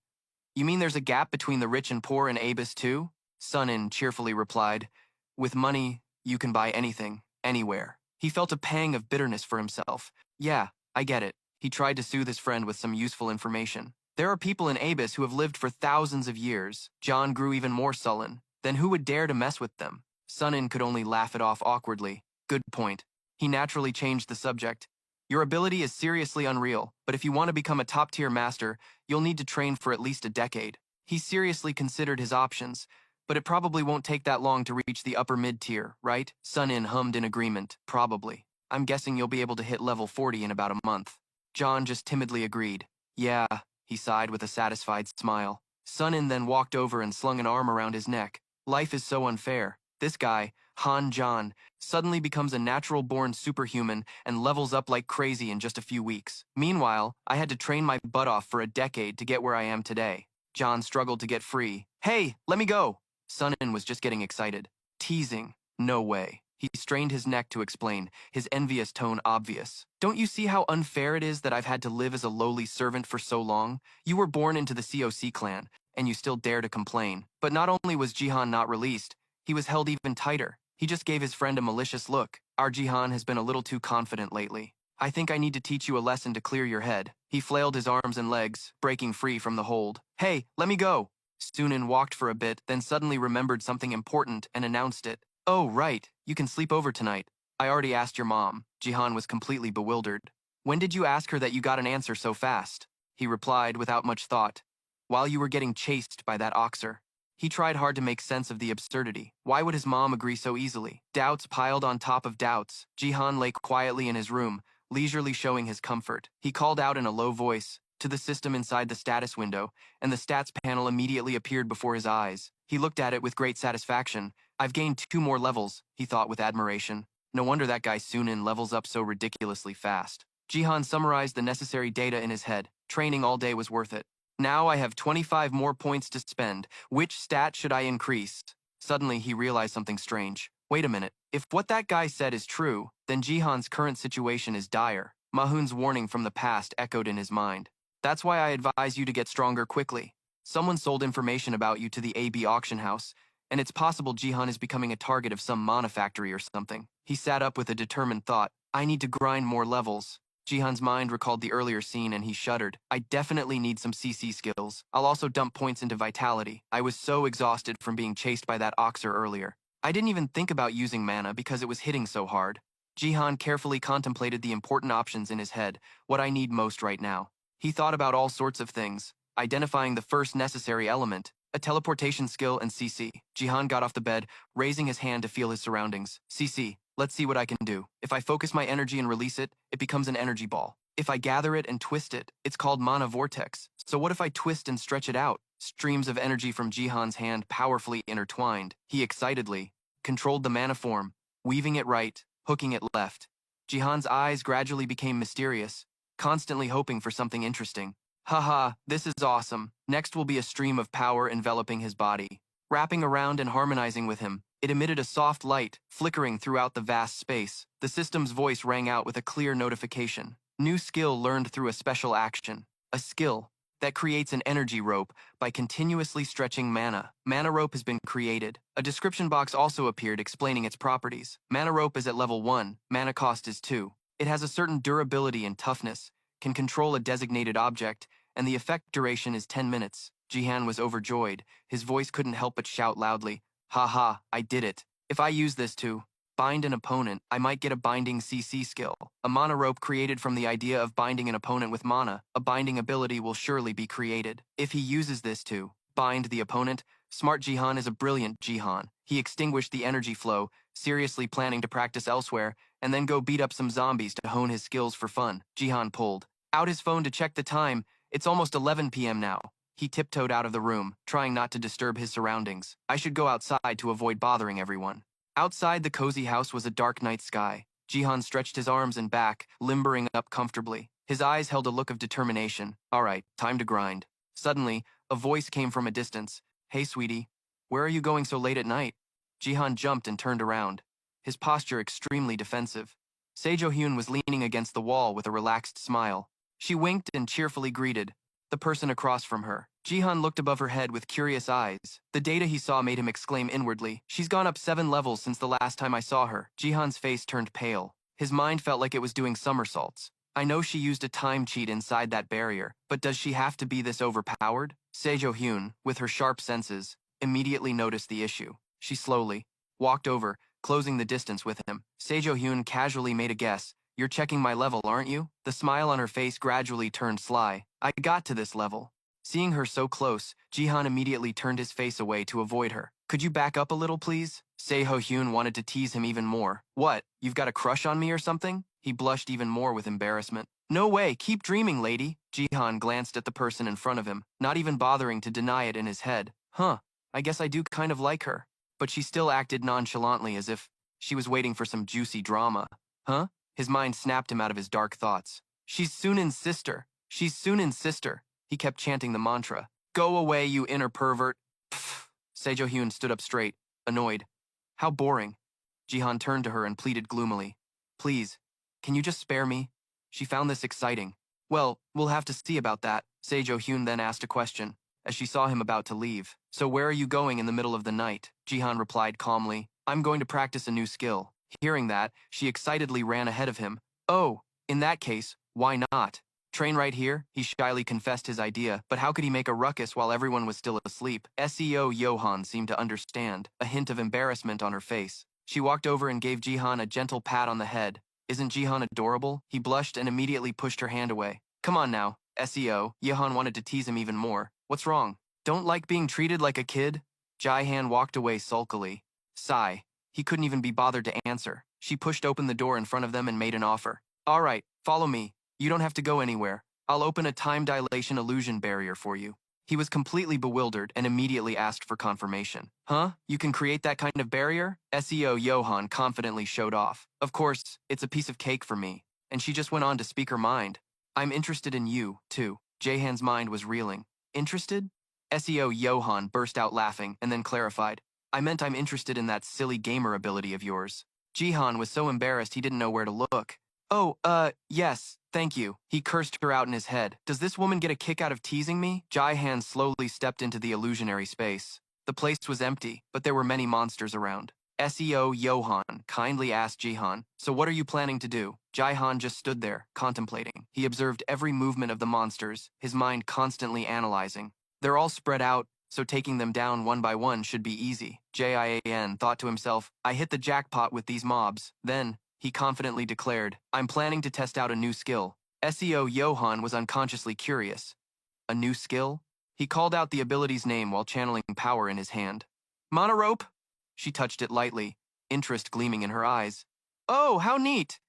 "You mean there's a gap between the rich and poor in Abyss too?" Sunin cheerfully replied, "With money, you can buy anything, anywhere." He felt a pang of bitterness for himself. "Yeah, I get it." He tried to soothe his friend with some useful information. "There are people in Abyss who have lived for thousands of years." John grew even more sullen. Then who would dare to mess with them? Sunin could only laugh it off awkwardly. "Good point." He naturally changed the subject. "Your ability is seriously unreal, but if you want to become a top-tier master, you'll need to train for at least a decade." He seriously considered his options, but it probably won't take that long to reach the upper mid-tier, right? Sunin hummed in agreement. "Probably. I'm guessing you'll be able to hit level 40 in about a month." John just timidly agreed. "Yeah," he sighed with a satisfied smile. Sunin then walked over and slung an arm around his neck. "Life is so unfair. This guy, Han John, suddenly becomes a natural-born superhuman and levels up like crazy in just a few weeks. Meanwhile, I had to train my butt off for a decade to get where I am today." John struggled to get free. "Hey, let me go!" Sunin was just getting excited. Teasing. No way. He strained his neck to explain, his envious tone obvious. "Don't you see how unfair it is that I've had to live as a lowly servant for so long? You were born into the COC clan, and you still dare to complain." But not only was Jihan not released, he was held even tighter. He just gave his friend a malicious look. "Our Jihan has been a little too confident lately. I think I need to teach you a lesson to clear your head." He flailed his arms and legs, breaking free from the hold. "Hey, let me go!" Sunin walked for a bit, then suddenly remembered something important and announced it. Oh, right, you can sleep over tonight. I already asked your mom. Jihan was completely bewildered. When did you ask her that you got an answer so fast? He replied without much thought. While you were getting chased by that oxer. He tried hard to make sense of the absurdity. Why would his mom agree so easily? Doubts piled on top of doubts. Jihan lay quietly in his room, leisurely showing his comfort. He called out in a low voice to the system inside the status window, and the stats panel immediately appeared before his eyes. He looked at it with great satisfaction. I've gained 2 more levels, he thought with admiration. No wonder that guy Sunin levels up so ridiculously fast. Jihan summarized the necessary data in his head. Training all day was worth it. Now I have 25 more points to spend. Which stat should I increase? Suddenly, he realized something strange. Wait a minute. If what that guy said is true, then Jihan's current situation is dire. Mahun's warning from the past echoed in his mind. That's why I advise you to get stronger quickly. Someone sold information about you to the AB auction house, and it's possible Jihan is becoming a target of some mana factory or something. He sat up with a determined thought. I need to grind more levels. Jihan's mind recalled the earlier scene and he shuddered. I definitely need some CC skills. I'll also dump points into vitality. I was so exhausted from being chased by that oxer earlier. I didn't even think about using mana because it was hitting so hard. Jihan carefully contemplated the important options in his head, what I need most right now. He thought about all sorts of things, identifying the first necessary element, a teleportation skill and CC. Jihan got off the bed, raising his hand to feel his surroundings. CC. Let's see what I can do. If I focus my energy and release it, it becomes an energy ball. If I gather it and twist it, it's called mana vortex. So what if I twist and stretch it out? Streams of energy from Jihan's hand powerfully intertwined. He excitedly controlled the mana form, weaving it right, hooking it left. Jihan's eyes gradually became mysterious, constantly hoping for something interesting. Haha, this is awesome. Next will be a stream of power enveloping his body, wrapping around and harmonizing with him. It emitted a soft light, flickering throughout the vast space. The system's voice rang out with a clear notification. New skill learned through a special action. A skill that creates an energy rope by continuously stretching mana. Mana rope has been created. A description box also appeared explaining its properties. Mana rope is at level 1, mana cost is 2. It has a certain durability and toughness, can control a designated object, and the effect duration is 10 minutes. Jihan was overjoyed. His voice couldn't help but shout loudly. Haha, I did it. If I use this to bind an opponent, I might get a binding CC skill. A mana rope created from the idea of binding an opponent with mana. A binding ability will surely be created. If he uses this to bind the opponent, Smart Jihan is a brilliant Jihan. He extinguished the energy flow, seriously planning to practice elsewhere, and then go beat up some zombies to hone his skills for fun. Jihan pulled out his phone to check the time. It's almost 11 p.m. now. He tiptoed out of the room, trying not to disturb his surroundings. I should go outside to avoid bothering everyone. Outside the cozy house was a dark night sky. Jihan stretched his arms and back, limbering up comfortably. His eyes held a look of determination. All right, time to grind. Suddenly, a voice came from a distance. Hey, sweetie. Where are you going so late at night? Jihan jumped and turned around, his posture extremely defensive. Seijo Hyun was leaning against the wall with a relaxed smile. She winked and cheerfully greeted the person across from her. Jihan looked above her head with curious eyes. The data he saw made him exclaim inwardly, she's gone up 7 levels since the last time I saw her. Jihan's face turned pale. His mind felt like it was doing somersaults. I know she used a time cheat inside that barrier, but does she have to be this overpowered? Seijo Hyun, with her sharp senses, immediately noticed the issue. She slowly walked over, closing the distance with him. Seijo Hyun casually made a guess. You're checking my level, aren't you? The smile on her face gradually turned sly. I got to this level. Seeing her so close, Jihan immediately turned his face away to avoid her. Could you back up a little, please? Seiho Hyun wanted to tease him even more. What, you've got a crush on me or something? He blushed even more with embarrassment. No way, keep dreaming, lady. Jihan glanced at the person in front of him, not even bothering to deny it in his head. Huh, I guess I do kind of like her. But she still acted nonchalantly as if she was waiting for some juicy drama. Huh? His mind snapped him out of his dark thoughts. She's Sunin's sister. She's Sunin's sister. He kept chanting the mantra. Go away, you inner pervert. Pfft. Seijo Hyun stood up straight, annoyed. How boring. Jihan turned to her and pleaded gloomily. Please, can you just spare me? She found this exciting. Well, we'll have to see about that. Seijo Hyun then asked a question, as she saw him about to leave. So where are you going in the middle of the night? Jihan replied calmly. I'm going to practice a new skill. Hearing that, she excitedly ran ahead of him. Oh, in that case, why not? Train right here? He shyly confessed his idea, but how could he make a ruckus while everyone was still asleep? SEO Johan seemed to understand, a hint of embarrassment on her face. She walked over and gave Jihan a gentle pat on the head. Isn't Jihan adorable? He blushed and immediately pushed her hand away. Come on now, SEO. Jihan wanted to tease him even more. What's wrong? Don't like being treated like a kid? Jihan walked away sulkily. Sigh. He couldn't even be bothered to answer. She pushed open the door in front of them and made an offer. All right, follow me. You don't have to go anywhere. I'll open a time dilation illusion barrier for you. He was completely bewildered and immediately asked for confirmation. Huh? You can create that kind of barrier? SEO Johan confidently showed off. Of course, it's a piece of cake for me. And she just went on to speak her mind. I'm interested in you, too. Jahan's mind was reeling. Interested? SEO Johan burst out laughing and then clarified. I meant I'm interested in that silly gamer ability of yours. Jihan was so embarrassed he didn't know where to look. Oh, yes, thank you. He cursed her out in his head. Does this woman get a kick out of teasing me? Jihan slowly stepped into the illusionary space. The place was empty, but there were many monsters around. SEO Johan kindly asked Jihan, so what are you planning to do? Jihan just stood there, contemplating. He observed every movement of the monsters, his mind constantly analyzing. They're all spread out, so taking them down one by one should be easy. Jian thought to himself, I hit the jackpot with these mobs. Then, he confidently declared, I'm planning to test out a new skill. SEO Johan was unconsciously curious. A new skill? He called out the ability's name while channeling power in his hand. Monorope? She touched it lightly, interest gleaming in her eyes. Oh, how neat!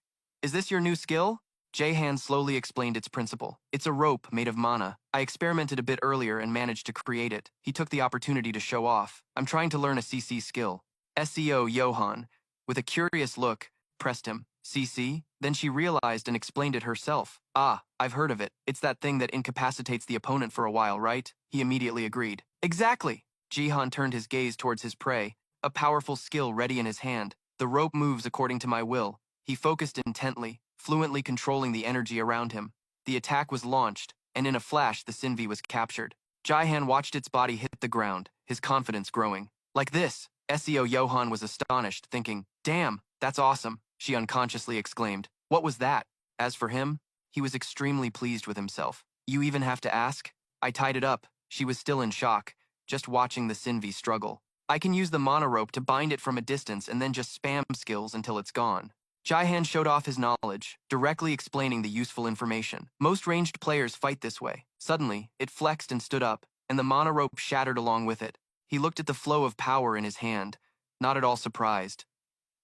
Is this your new skill? Jahan slowly explained its principle. It's a rope made of mana. I experimented a bit earlier and managed to create it. He took the opportunity to show off. I'm trying to learn a CC skill. SEO Johan, with a curious look, pressed him. CC? Then she realized and explained it herself. Ah, I've heard of it. It's that thing that incapacitates the opponent for a while, right? He immediately agreed. Exactly! Jihan turned his gaze towards his prey, a powerful skill ready in his hand. The rope moves according to my will. He focused intently, fluently controlling the energy around him. The attack was launched, and in a flash the Sinvi was captured. Jihan watched its body hit the ground, his confidence growing. Like this! SEO Johan was astonished, thinking, damn, that's awesome. She unconsciously exclaimed, what was that? As for him, he was extremely pleased with himself. You even have to ask? I tied it up. She was still in shock, just watching the Sinvi struggle. I can use the monorope to bind it from a distance and then just spam skills until it's gone. Jihan showed off his knowledge, directly explaining the useful information. Most ranged players fight this way. Suddenly, it flexed and stood up, and the monorope shattered along with it. He looked at the flow of power in his hand, not at all surprised.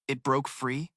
It broke free?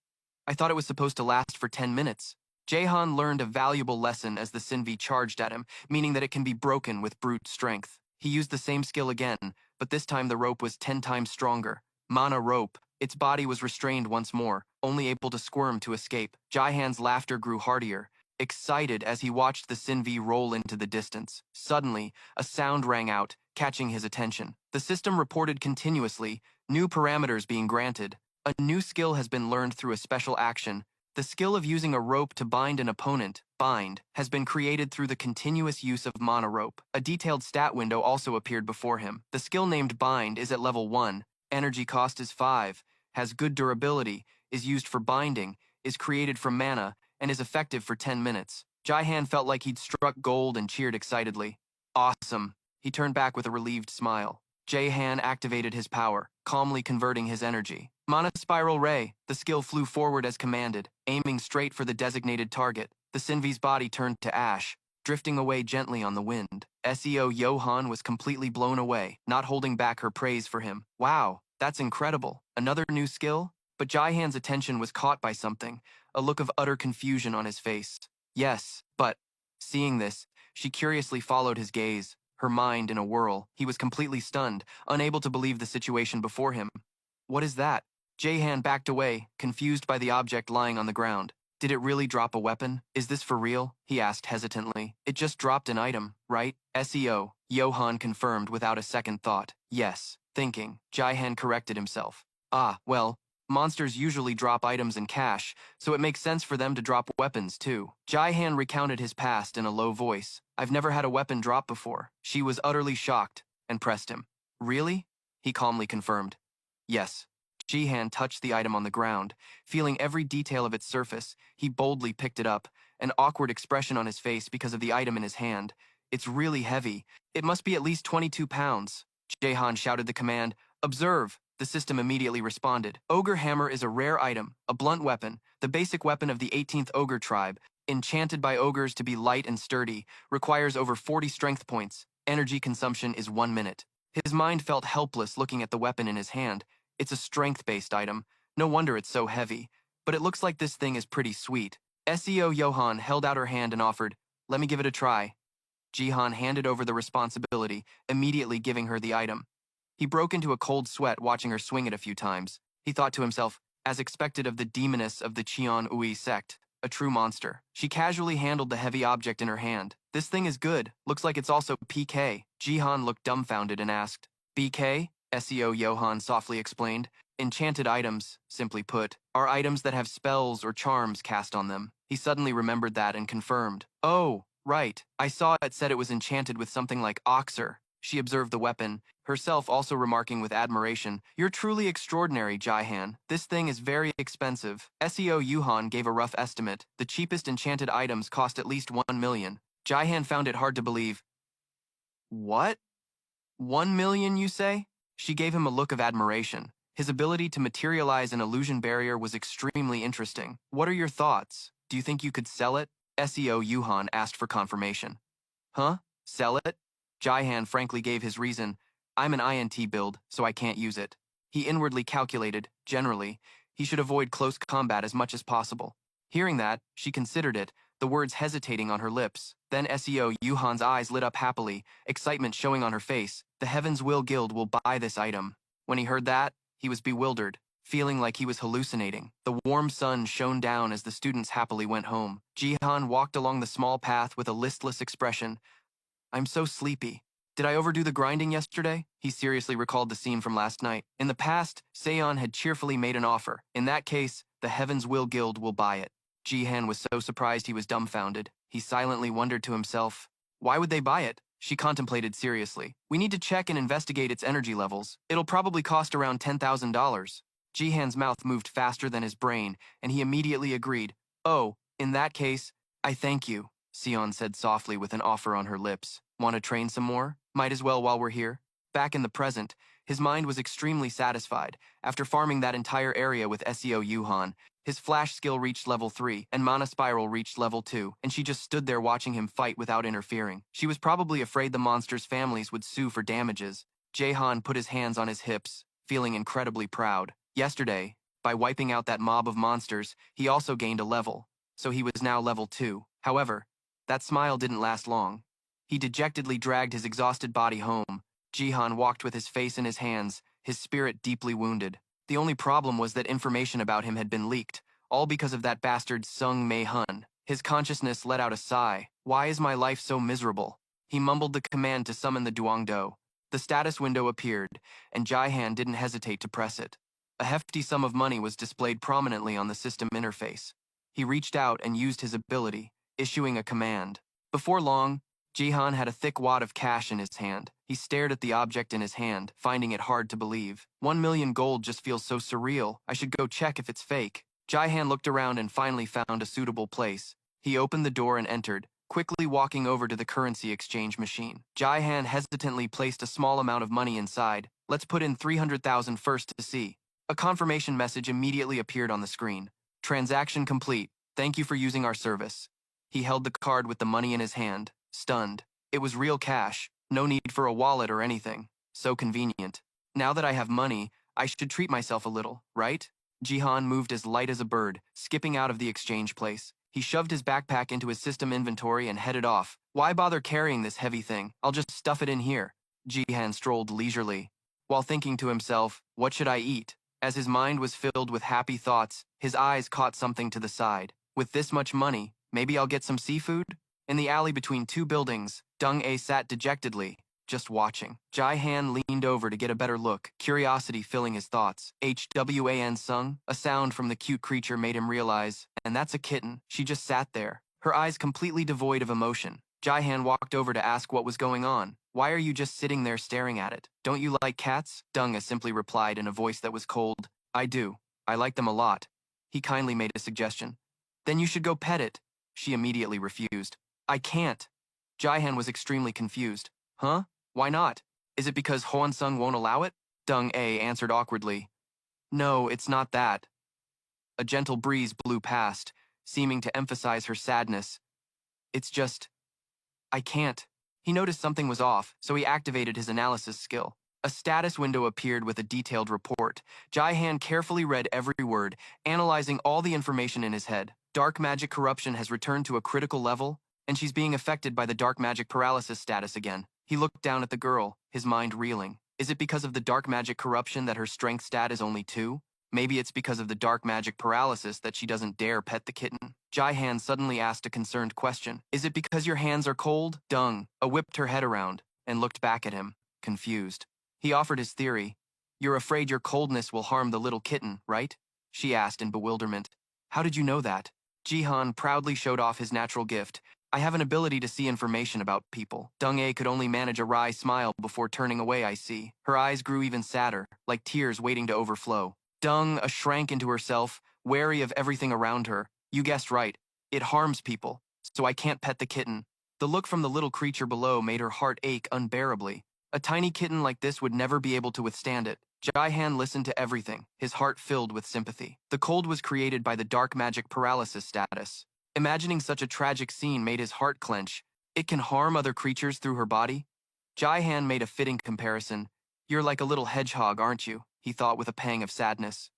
I thought it was supposed to last for 10 minutes. Jahan learned a valuable lesson as the Sinvi charged at him, meaning that it can be broken with brute strength. He used the same skill again, but this time the rope was 10 times stronger. Mana rope. Its body was restrained once more, only able to squirm to escape. Jihan's laughter grew heartier, excited as he watched the Sinvi roll into the distance. Suddenly, a sound rang out, catching his attention. The system reported continuously, new parameters being granted. A new skill has been learned through a special action. The skill of using a rope to bind an opponent, bind, has been created through the continuous use of mana rope. A detailed stat window also appeared before him. The skill named bind is at level 1. Energy cost is 5, has good durability, is used for binding, is created from mana, and is effective for 10 minutes. Jihan felt like he'd struck gold and cheered excitedly. Awesome. He turned back with a relieved smile. Jahan activated his power, calmly converting his energy. Mana Spiral Ray. The skill flew forward as commanded, aiming straight for the designated target. The Sinvi's body turned to ash, drifting away gently on the wind. SEO Johan was completely blown away, not holding back her praise for him. Wow, that's incredible. Another new skill? But Jihan's attention was caught by something, a look of utter confusion on his face. Yes, but... Seeing this, she curiously followed his gaze, her mind in a whirl. He was completely stunned, unable to believe the situation before him. What is that? Jahan backed away, confused by the object lying on the ground. Did it really drop a weapon? Is this for real? He asked hesitantly. It just dropped an item, right? SEO. Johan confirmed without a second thought. Yes. Thinking. Jihan corrected himself. Ah, well, monsters usually drop items in cash, so it makes sense for them to drop weapons too. Jihan recounted his past in a low voice. I've never had a weapon drop before. She was utterly shocked and pressed him. Really? He calmly confirmed. Yes. Jihan touched the item on the ground. Feeling every detail of its surface, he boldly picked it up, an awkward expression on his face because of the item in his hand. It's really heavy. It must be at least 22 pounds. Jahan shouted the command, Observe! The system immediately responded. Ogre Hammer is a rare item, a blunt weapon, the basic weapon of the 18th Ogre tribe, enchanted by ogres to be light and sturdy, requires over 40 strength points. Energy consumption is 1 minute. His mind felt helpless looking at the weapon in his hand. It's a strength-based item. No wonder it's so heavy. But it looks like this thing is pretty sweet. SEO Johan held out her hand and offered, "Let me give it a try." Jihan handed over the responsibility, immediately giving her the item. He broke into a cold sweat watching her swing it a few times. He thought to himself, as expected of the demoness of the Qian Ui sect, a true monster. She casually handled the heavy object in her hand. "This thing is good. Looks like it's also PK." Jihan looked dumbfounded and asked, "BK?" SEO Johan softly explained. "Enchanted items, simply put, are items that have spells or charms cast on them." He suddenly remembered that and confirmed. "Oh, right. I saw it said it was enchanted with something like oxer." She observed the weapon, herself also remarking with admiration, "You're truly extraordinary, Jihan. This thing is very expensive." SEO Yuhan gave a rough estimate. The cheapest enchanted items cost at least 1 million. Jihan found it hard to believe. "What? 1 million, you say?" She gave him a look of admiration. His ability to materialize an illusion barrier was extremely interesting. "What are your thoughts? Do you think you could sell it?" SEO Yuhan asked for confirmation. "Huh? Sell it?" Jihan frankly gave his reason. "I'm an INT build, so I can't use it." He inwardly calculated, generally, he should avoid close combat as much as possible. Hearing that, she considered it, the words hesitating on her lips. Then SEO Yuhan's eyes lit up happily, excitement showing on her face. "The Heaven's Will Guild will buy this item." When he heard that, he was bewildered, feeling like he was hallucinating. The warm sun shone down as the students happily went home. Jihan walked along the small path with a listless expression. "I'm so sleepy. Did I overdo the grinding yesterday?" He seriously recalled the scene from last night. In the past, Seon had cheerfully made an offer. In that case, the Heaven's Will Guild will buy it. Jihan was so surprised he was dumbfounded. He silently wondered to himself, why would they buy it? She contemplated seriously. "We need to check and investigate its energy levels. It'll probably cost around $10,000. Jihan's mouth moved faster than his brain, and he immediately agreed. "Oh, in that case, I thank you," Sion said softly with an offer on her lips. "Want to train some more? Might as well while we're here." Back in the present, his mind was extremely satisfied. After farming that entire area with SEO Yuhan, his flash skill reached level 3, and Mana Spiral reached level 2, and she just stood there watching him fight without interfering. She was probably afraid the monsters' families would sue for damages. Jaehan put his hands on his hips, feeling incredibly proud. Yesterday, by wiping out that mob of monsters, he also gained a level, so he was now level 2. However, that smile didn't last long. He dejectedly dragged his exhausted body home. Jihan walked with his face in his hands, his spirit deeply wounded. The only problem was that information about him had been leaked, all because of that bastard Sung Mei Hun. His consciousness let out a sigh. "Why is my life so miserable?" He mumbled the command to summon the Duongdo. The status window appeared, and Jihan didn't hesitate to press it. A hefty sum of money was displayed prominently on the system interface. He reached out and used his ability, issuing a command. Before long, Jihan had a thick wad of cash in his hand. He stared at the object in his hand, finding it hard to believe. 1 million gold just feels so surreal. I should go check if it's fake. Jihan looked around and finally found a suitable place. He opened the door and entered, quickly walking over to the currency exchange machine. Jihan hesitantly placed a small amount of money inside. "Let's put in 300,000 first to see." A confirmation message immediately appeared on the screen. "Transaction complete. Thank you for using our service." He held the card with the money in his hand, stunned. It was real cash, no need for a wallet or anything. So convenient. "Now that I have money, I should treat myself a little, right?" Jihan moved as light as a bird, skipping out of the exchange place. He shoved his backpack into his system inventory and headed off. "Why bother carrying this heavy thing? I'll just stuff it in here." Jihan strolled leisurely, while thinking to himself, what should I eat? As his mind was filled with happy thoughts, his eyes caught something to the side. With this much money, maybe I'll get some seafood? In the alley between two buildings, Dung A sat dejectedly, just watching. Jai Han leaned over to get a better look, curiosity filling his thoughts. "Hwan Sung?" A sound from the cute creature made him realize, and that's a kitten. She just sat there, her eyes completely devoid of emotion. Jai Han walked over to ask what was going on. "Why are you just sitting there staring at it? Don't you like cats?" Dunga simply replied in a voice that was cold. "I do. I like them a lot." He kindly made a suggestion. "Then you should go pet it." She immediately refused. "I can't." Jaihan was extremely confused. "Huh? Why not? Is it because Hoan Sung won't allow it?" Deng A answered awkwardly. No, it's not that. A gentle breeze blew past, seeming to emphasize her sadness. It's just, I can't. He noticed something was off, so he activated his analysis skill. A status window appeared with a detailed report. Jai-Han carefully read every word, analyzing all the information in his head. Dark magic corruption has returned to a critical level, and she's being affected by the dark magic paralysis status again. He looked down at the girl, his mind reeling. Is it because of the dark magic corruption that her strength stat is only 2? Maybe it's because of the dark magic paralysis that she doesn't dare pet the kitten. Jai-Han suddenly asked a concerned question. Is it because your hands are cold? Deng whipped her head around and looked back at him, confused. He offered his theory. You're afraid your coldness will harm the little kitten, right? She asked in bewilderment. How did you know that? Jihan proudly showed off his natural gift. I have an ability to see information about people. Deng could only manage a wry smile before turning away. I see. Her eyes grew even sadder, like tears waiting to overflow. Deng shrank into herself, wary of everything around her. You guessed right. It harms people, so I can't pet the kitten. The look from the little creature below made her heart ache unbearably. A tiny kitten like this would never be able to withstand it. Jai-Han listened to everything, his heart filled with sympathy. The cold was created by the dark magic paralysis status. Imagining such a tragic scene made his heart clench. It can harm other creatures through her body? Jai-Han made a fitting comparison. You're like a little hedgehog, aren't you? He thought with a pang of sadness.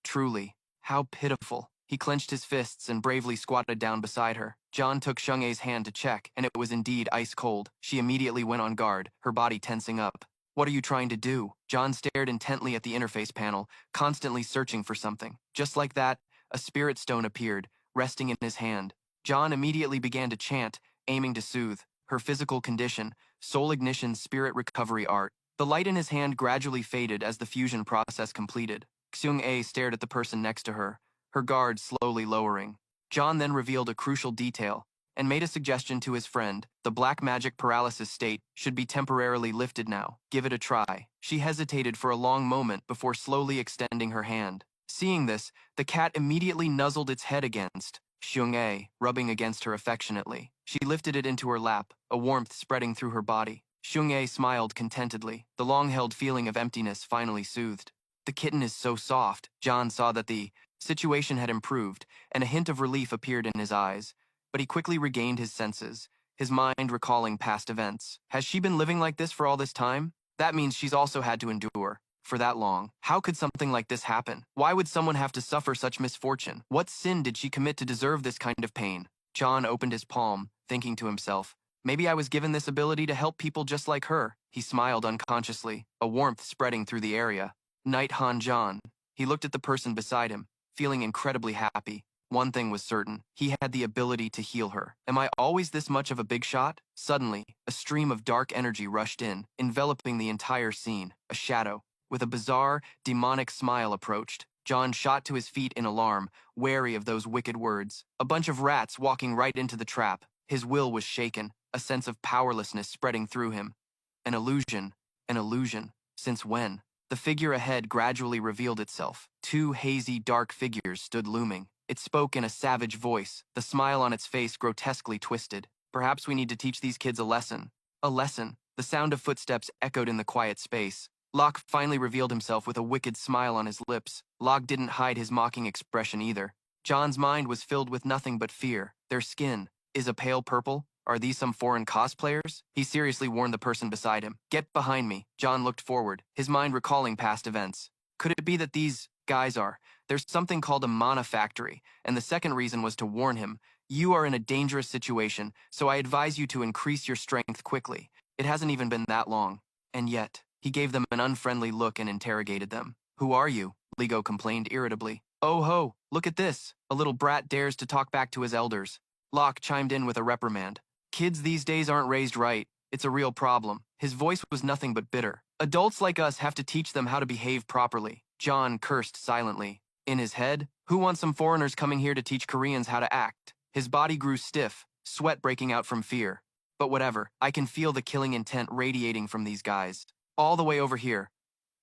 Truly, how pitiful. He clenched his fists and bravely squatted down beside her. John took Sheng-Ei's hand to check, and it was indeed ice cold. She immediately went on guard, her body tensing up. What are you trying to do? John stared intently at the interface panel, constantly searching for something. Just like that, a spirit stone appeared, resting in his hand. John immediately began to chant, aiming to soothe her physical condition, soul ignition spirit recovery art. The light in his hand gradually faded as the fusion process completed. Xung-A stared at the person next to her, her guard slowly lowering. John then revealed a crucial detail and made a suggestion to his friend. The black magic paralysis state should be temporarily lifted now. Give it a try. She hesitated for a long moment before slowly extending her hand. Seeing this, the cat immediately nuzzled its head against Xung-A, rubbing against her affectionately. She lifted it into her lap, a warmth spreading through her body. Xung-A smiled contentedly, the long-held feeling of emptiness finally soothed. The kitten is so soft. John saw that the situation had improved, and a hint of relief appeared in his eyes, but he quickly regained his senses, his mind recalling past events. Has she been living like this for all this time? That means she's also had to endure for that long. How could something like this happen? Why would someone have to suffer such misfortune? What sin did she commit to deserve this kind of pain? John opened his palm, thinking to himself, maybe I was given this ability to help people just like her. He smiled unconsciously, a warmth spreading through the area. Knight Han John. He looked at the person beside him, feeling incredibly happy. One thing was certain, he had the ability to heal her. Am I always this much of a big shot? Suddenly, a stream of dark energy rushed in, enveloping the entire scene. A shadow, with a bizarre, demonic smile approached. John shot to his feet in alarm, wary of those wicked words. A bunch of rats walking right into the trap. His will was shaken, a sense of powerlessness spreading through him. An illusion. An illusion. Since when? The figure ahead gradually revealed itself. 2 hazy, dark figures stood looming. It spoke in a savage voice, the smile on its face grotesquely twisted. Perhaps we need to teach these kids a lesson. A lesson. The sound of footsteps echoed in the quiet space. Locke finally revealed himself with a wicked smile on his lips. Locke didn't hide his mocking expression either. John's mind was filled with nothing but fear. Their skin is a pale purple. Are these some foreign cosplayers? He seriously warned the person beside him. Get behind me. John looked forward, his mind recalling past events. Could it be that these guys are? There's something called a mana factory, and the second reason was to warn him. You are in a dangerous situation, so I advise you to increase your strength quickly. It hasn't even been that long. And yet, he gave them an unfriendly look and interrogated them. Who are you? Ligo complained irritably. Oh ho, look at this. A little brat dares to talk back to his elders. Locke chimed in with a reprimand. Kids these days aren't raised right. It's a real problem. His voice was nothing but bitter. Adults like us have to teach them how to behave properly. John cursed silently. In his head, who wants some foreigners coming here to teach Koreans how to act? His body grew stiff, sweat breaking out from fear. But whatever, I can feel the killing intent radiating from these guys. All the way over here.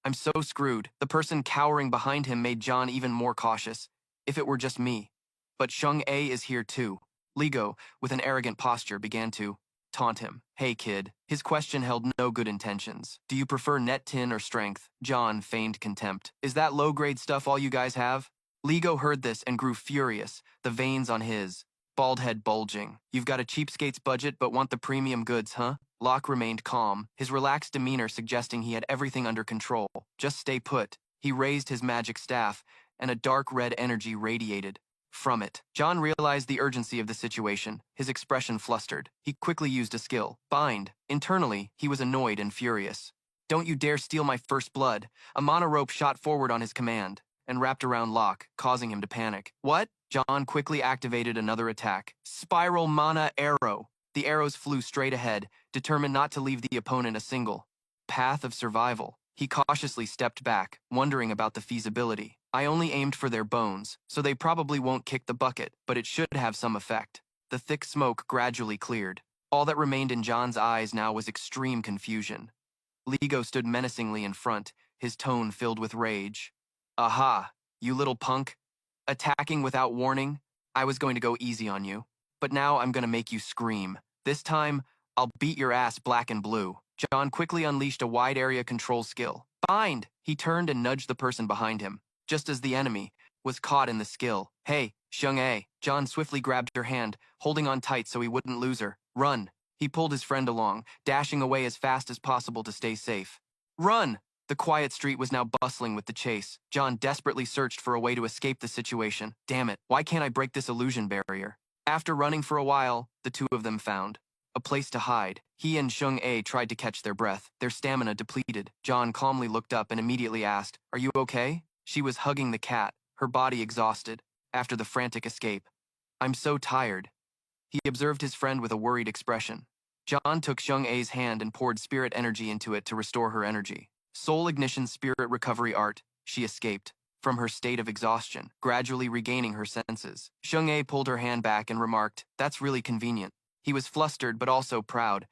I'm so screwed. The person cowering behind him made John even more cautious. If it were just me. But Shung-A is here too. Ligo, with an arrogant posture, began to taunt him. Hey kid. His question held no good intentions. Do you prefer net tin or strength? John feigned contempt. Is that low-grade stuff all you guys have? Ligo heard this and grew furious, the veins on his bald head bulging. You've got a cheapskate's budget but want the premium goods, huh? Locke remained calm, his relaxed demeanor suggesting he had everything under control. Just stay put. He raised his magic staff, and a dark red energy radiated from it. John realized the urgency of the situation, his expression flustered. He quickly used a skill, bind. Internally, he was annoyed and furious. Don't you dare steal my first blood. A mana rope shot forward on his command and wrapped around Locke, causing him to panic. What? John quickly activated another attack. Spiral Mana Arrow. The arrows flew straight ahead, determined not to leave the opponent a single path of survival. He cautiously stepped back, wondering about the feasibility. I only aimed for their bones, so they probably won't kick the bucket, but it should have some effect. The thick smoke gradually cleared. All that remained in John's eyes now was extreme confusion. Ligo stood menacingly in front, his tone filled with rage. Aha, you little punk. Attacking without warning? I was going to go easy on you. But now I'm going to make you scream. This time, I'll beat your ass black and blue. John quickly unleashed a wide area control skill. Bind! He turned and nudged the person behind him, just as the enemy was caught in the skill. Hey, Xiang-A. John swiftly grabbed her hand, holding on tight so he wouldn't lose her. Run! He pulled his friend along, dashing away as fast as possible to stay safe. Run! The quiet street was now bustling with the chase. John desperately searched for a way to escape the situation. Damn it, why can't I break this illusion barrier? After running for a while, the two of them found a place to hide. He and Xiang-A tried to catch their breath, their stamina depleted. John calmly looked up and immediately asked, Are you okay? She was hugging the cat, her body exhausted, after the frantic escape. I'm so tired. He observed his friend with a worried expression. John took Xiang-A's hand and poured spirit energy into it to restore her energy. Soul Ignition Spirit Recovery Art, she escaped from her state of exhaustion, gradually regaining her senses. Xiang-A pulled her hand back and remarked, That's really convenient. He was flustered but also proud.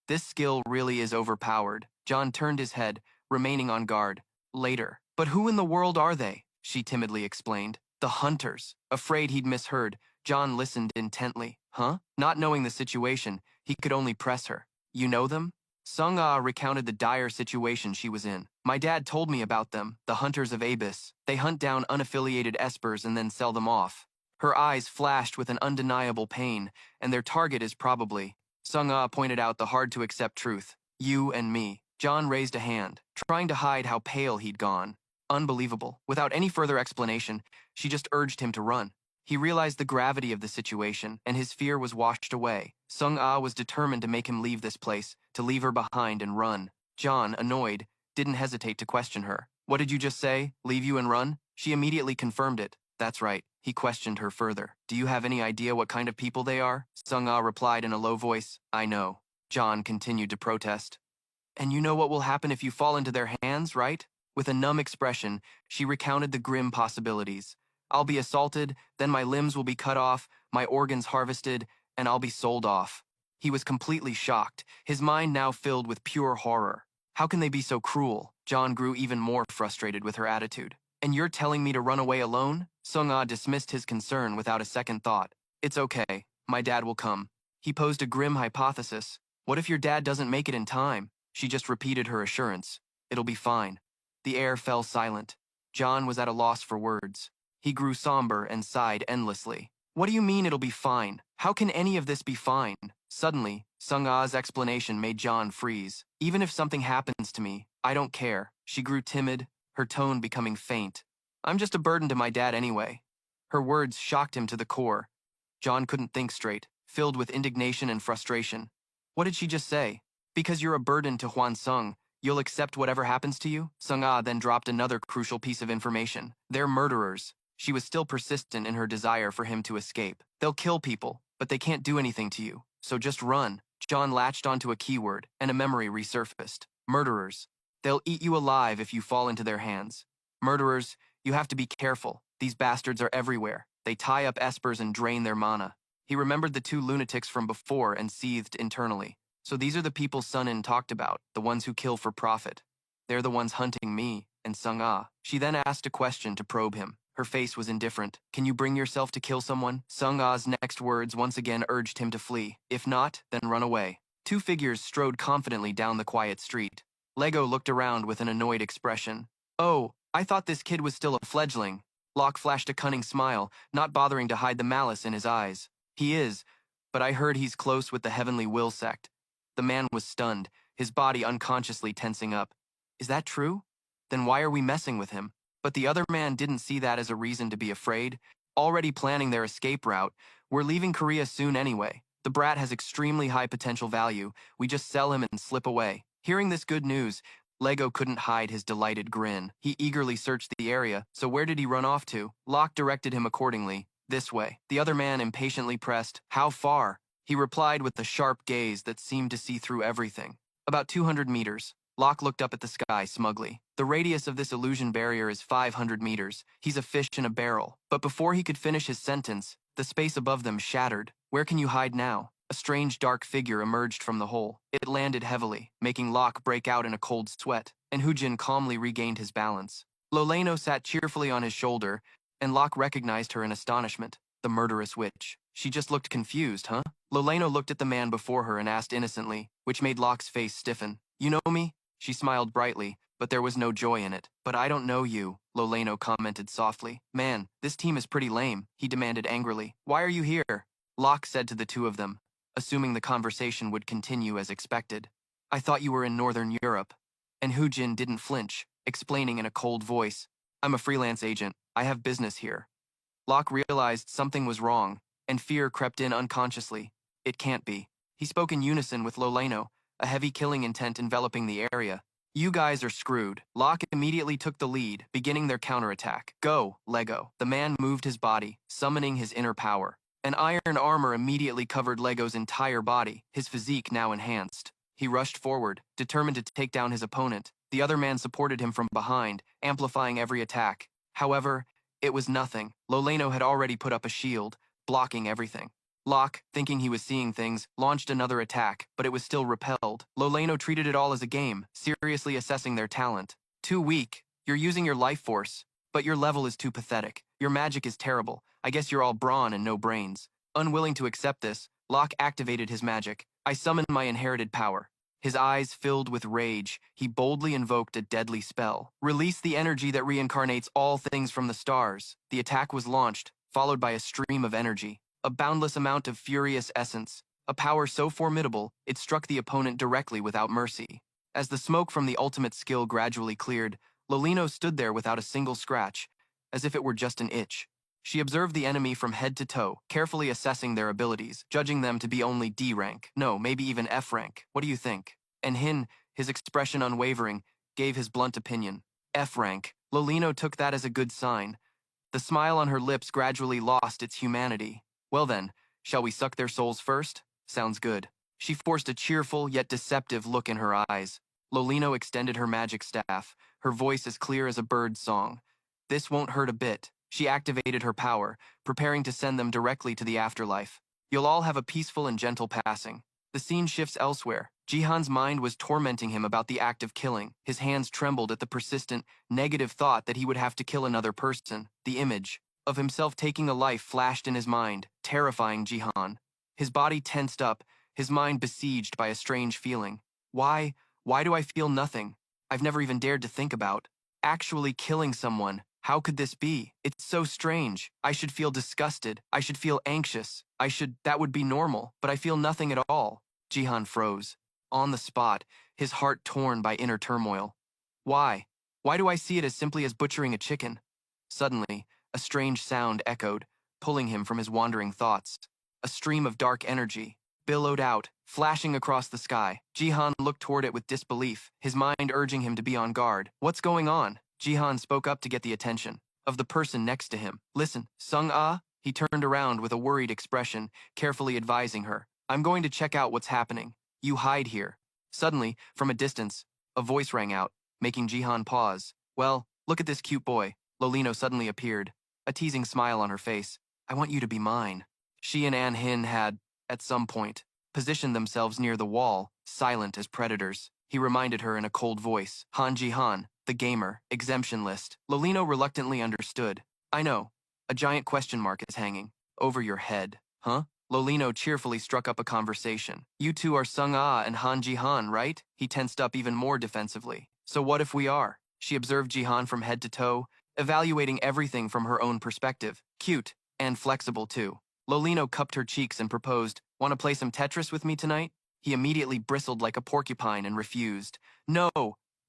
This skill really is overpowered. John turned his head, remaining on guard. Later. But who in the world are they? She timidly explained. The hunters. Afraid he'd misheard, John listened intently. Huh? Not knowing the situation, he could only press her. You know them? Sung-Ah recounted the dire situation she was in. My dad told me about them, the hunters of Abyss. They hunt down unaffiliated espers and then sell them off. Her eyes flashed with an undeniable pain, and their target is probably... Sung-Ah pointed out the hard-to-accept truth. You and me. John raised a hand, trying to hide how pale he'd gone. Unbelievable. Without any further explanation, she just urged him to run. He realized the gravity of the situation, and his fear was washed away. Sung-Ah was determined to make him leave this place, to leave her behind and run. John, annoyed, didn't hesitate to question her. What did you just say? Leave you and run? She immediately confirmed it. That's right. He questioned her further. Do you have any idea what kind of people they are? Sung-Ah replied in a low voice. I know. John continued to protest. And you know what will happen if you fall into their hands, right? With a numb expression, she recounted the grim possibilities. I'll be assaulted, then my limbs will be cut off, my organs harvested, and I'll be sold off. He was completely shocked, his mind now filled with pure horror. How can they be so cruel? John grew even more frustrated with her attitude. And you're telling me to run away alone? Sung-Ah dismissed his concern without a second thought. It's okay. My dad will come. He posed a grim hypothesis. What if your dad doesn't make it in time? She just repeated her assurance. It'll be fine. The air fell silent. John was at a loss for words. He grew somber and sighed endlessly. What do you mean it'll be fine? How can any of this be fine? Suddenly, Sung-Ah's explanation made John freeze. Even if something happens to me, I don't care. She grew timid, her tone becoming faint. I'm just a burden to my dad anyway. Her words shocked him to the core. John couldn't think straight, filled with indignation and frustration. What did she just say? Because you're a burden to Huan Sung, you'll accept whatever happens to you? Sung-Ah then dropped another crucial piece of information. They're murderers. She was still persistent in her desire for him to escape. They'll kill people, but they can't do anything to you. So just run. John latched onto a keyword, and a memory resurfaced. Murderers. They'll eat you alive if you fall into their hands. Murderers, you have to be careful. These bastards are everywhere. They tie up espers and drain their mana. He remembered the two lunatics from before and seethed internally. So these are the people Sun-In talked about, the ones who kill for profit. They're the ones hunting me and Sung-Ah. She then asked a question to probe him. Her face was indifferent. Can you bring yourself to kill someone? Sung-Ah's next words once again urged him to flee. If not, then run away. Two figures strode confidently down the quiet street. Lego looked around with an annoyed expression. Oh, I thought this kid was still a fledgling. Locke flashed a cunning smile, not bothering to hide the malice in his eyes. He is, but I heard he's close with the Heavenly Will sect. The man was stunned, his body unconsciously tensing up. Is that true? Then why are we messing with him? But the other man didn't see that as a reason to be afraid. Already planning their escape route, we're leaving Korea soon anyway. The brat has extremely high potential value. We just sell him and slip away. Hearing this good news, Lego couldn't hide his delighted grin. He eagerly searched the area, so where did he run off to? Locke directed him accordingly. This way. The other man impatiently pressed, how far? He replied with a sharp gaze that seemed to see through everything. About 200 meters. Locke looked up at the sky smugly. The radius of this illusion barrier is 500 meters. He's a fish in a barrel. But before he could finish his sentence, the space above them shattered. Where can you hide now? A strange dark figure emerged from the hole. It landed heavily, making Locke break out in a cold sweat, and Hoojin calmly regained his balance. Loleno sat cheerfully on his shoulder, and Locke recognized her in astonishment. The murderous witch. She just looked confused, huh? Loleno looked at the man before her and asked innocently, which made Locke's face stiffen. You know me? She smiled brightly, but there was no joy in it. But I don't know you, Loleno commented softly. Man, this team is pretty lame, he demanded angrily. Why are you here? Locke said to the two of them, assuming the conversation would continue as expected. I thought you were in Northern Europe. And Hoojin didn't flinch, explaining in a cold voice. I'm a freelance agent. I have business here. Locke realized something was wrong, and fear crept in unconsciously. It can't be. He spoke in unison with Loleno, a heavy killing intent enveloping the area. You guys are screwed. Locke immediately took the lead, beginning their counterattack. Go, Lego. The man moved his body, summoning his inner power. An iron armor immediately covered Lego's entire body, his physique now enhanced. He rushed forward, determined to take down his opponent. The other man supported him from behind, amplifying every attack. However, it was nothing. Loleno had already put up a shield, blocking everything. Locke, thinking he was seeing things, launched another attack, but it was still repelled. Loleno treated it all as a game, seriously assessing their talent. Too weak. You're using your life force, but your level is too pathetic. Your magic is terrible. I guess you're all brawn and no brains. Unwilling to accept this, Locke activated his magic. I summoned my inherited power. His eyes filled with rage, he boldly invoked a deadly spell. Release the energy that reincarnates all things from the stars. The attack was launched, followed by a stream of energy. A boundless amount of furious essence, a power so formidable, it struck the opponent directly without mercy. As the smoke from the ultimate skill gradually cleared, Loleno stood there without a single scratch, as if it were just an itch. She observed the enemy from head to toe, carefully assessing their abilities, judging them to be only D rank, no, maybe even F rank. What do you think? And Hin, his expression unwavering, gave his blunt opinion. F rank. Loleno took that as a good sign. The smile on her lips gradually lost its humanity. Well then, shall we suck their souls first? Sounds good. She forced a cheerful yet deceptive look in her eyes. Loleno extended her magic staff, her voice as clear as a bird's song. This won't hurt a bit. She activated her power, preparing to send them directly to the afterlife. You'll all have a peaceful and gentle passing. The scene shifts elsewhere. Jihan's mind was tormenting him about the act of killing. His hands trembled at the persistent, negative thought that he would have to kill another person. The image of himself taking a life flashed in his mind, terrifying Jihan. His body tensed up, his mind besieged by a strange feeling. Why do I feel nothing? I've never even dared to think about actually killing someone. How could this be? It's so strange. I should feel disgusted. I should feel anxious. That would be normal, but I feel nothing at all. Jihan froze. On the spot, his heart torn by inner turmoil. Why? Why do I see it as simply as butchering a chicken? Suddenly, a strange sound echoed, pulling him from his wandering thoughts. A stream of dark energy billowed out, flashing across the sky. Jihan looked toward it with disbelief, his mind urging him to be on guard. What's going on? Jihan spoke up to get the attention of the person next to him. Listen, Sung-ah? He turned around with a worried expression, carefully advising her. I'm going to check out what's happening. You hide here. Suddenly, from a distance, a voice rang out, making Jihan pause. Well, look at this cute boy. Loleno suddenly appeared, a teasing smile on her face. I want you to be mine. She and An Hin had, at some point, positioned themselves near the wall, silent as predators. He reminded her in a cold voice. Han Jihan, the gamer, exemption list. Loleno reluctantly understood. I know. A giant question mark is hanging over your head. Huh? Lolino cheerfully struck up a conversation. You two are Sung Ah and Han Ji-han, right? He tensed up even more defensively. So what if we are? She observed Ji-han from head to toe, evaluating everything from her own perspective. Cute, and flexible too. Lolino cupped her cheeks and proposed, "Want to play some Tetris with me tonight?" He immediately bristled like a porcupine and refused. "No,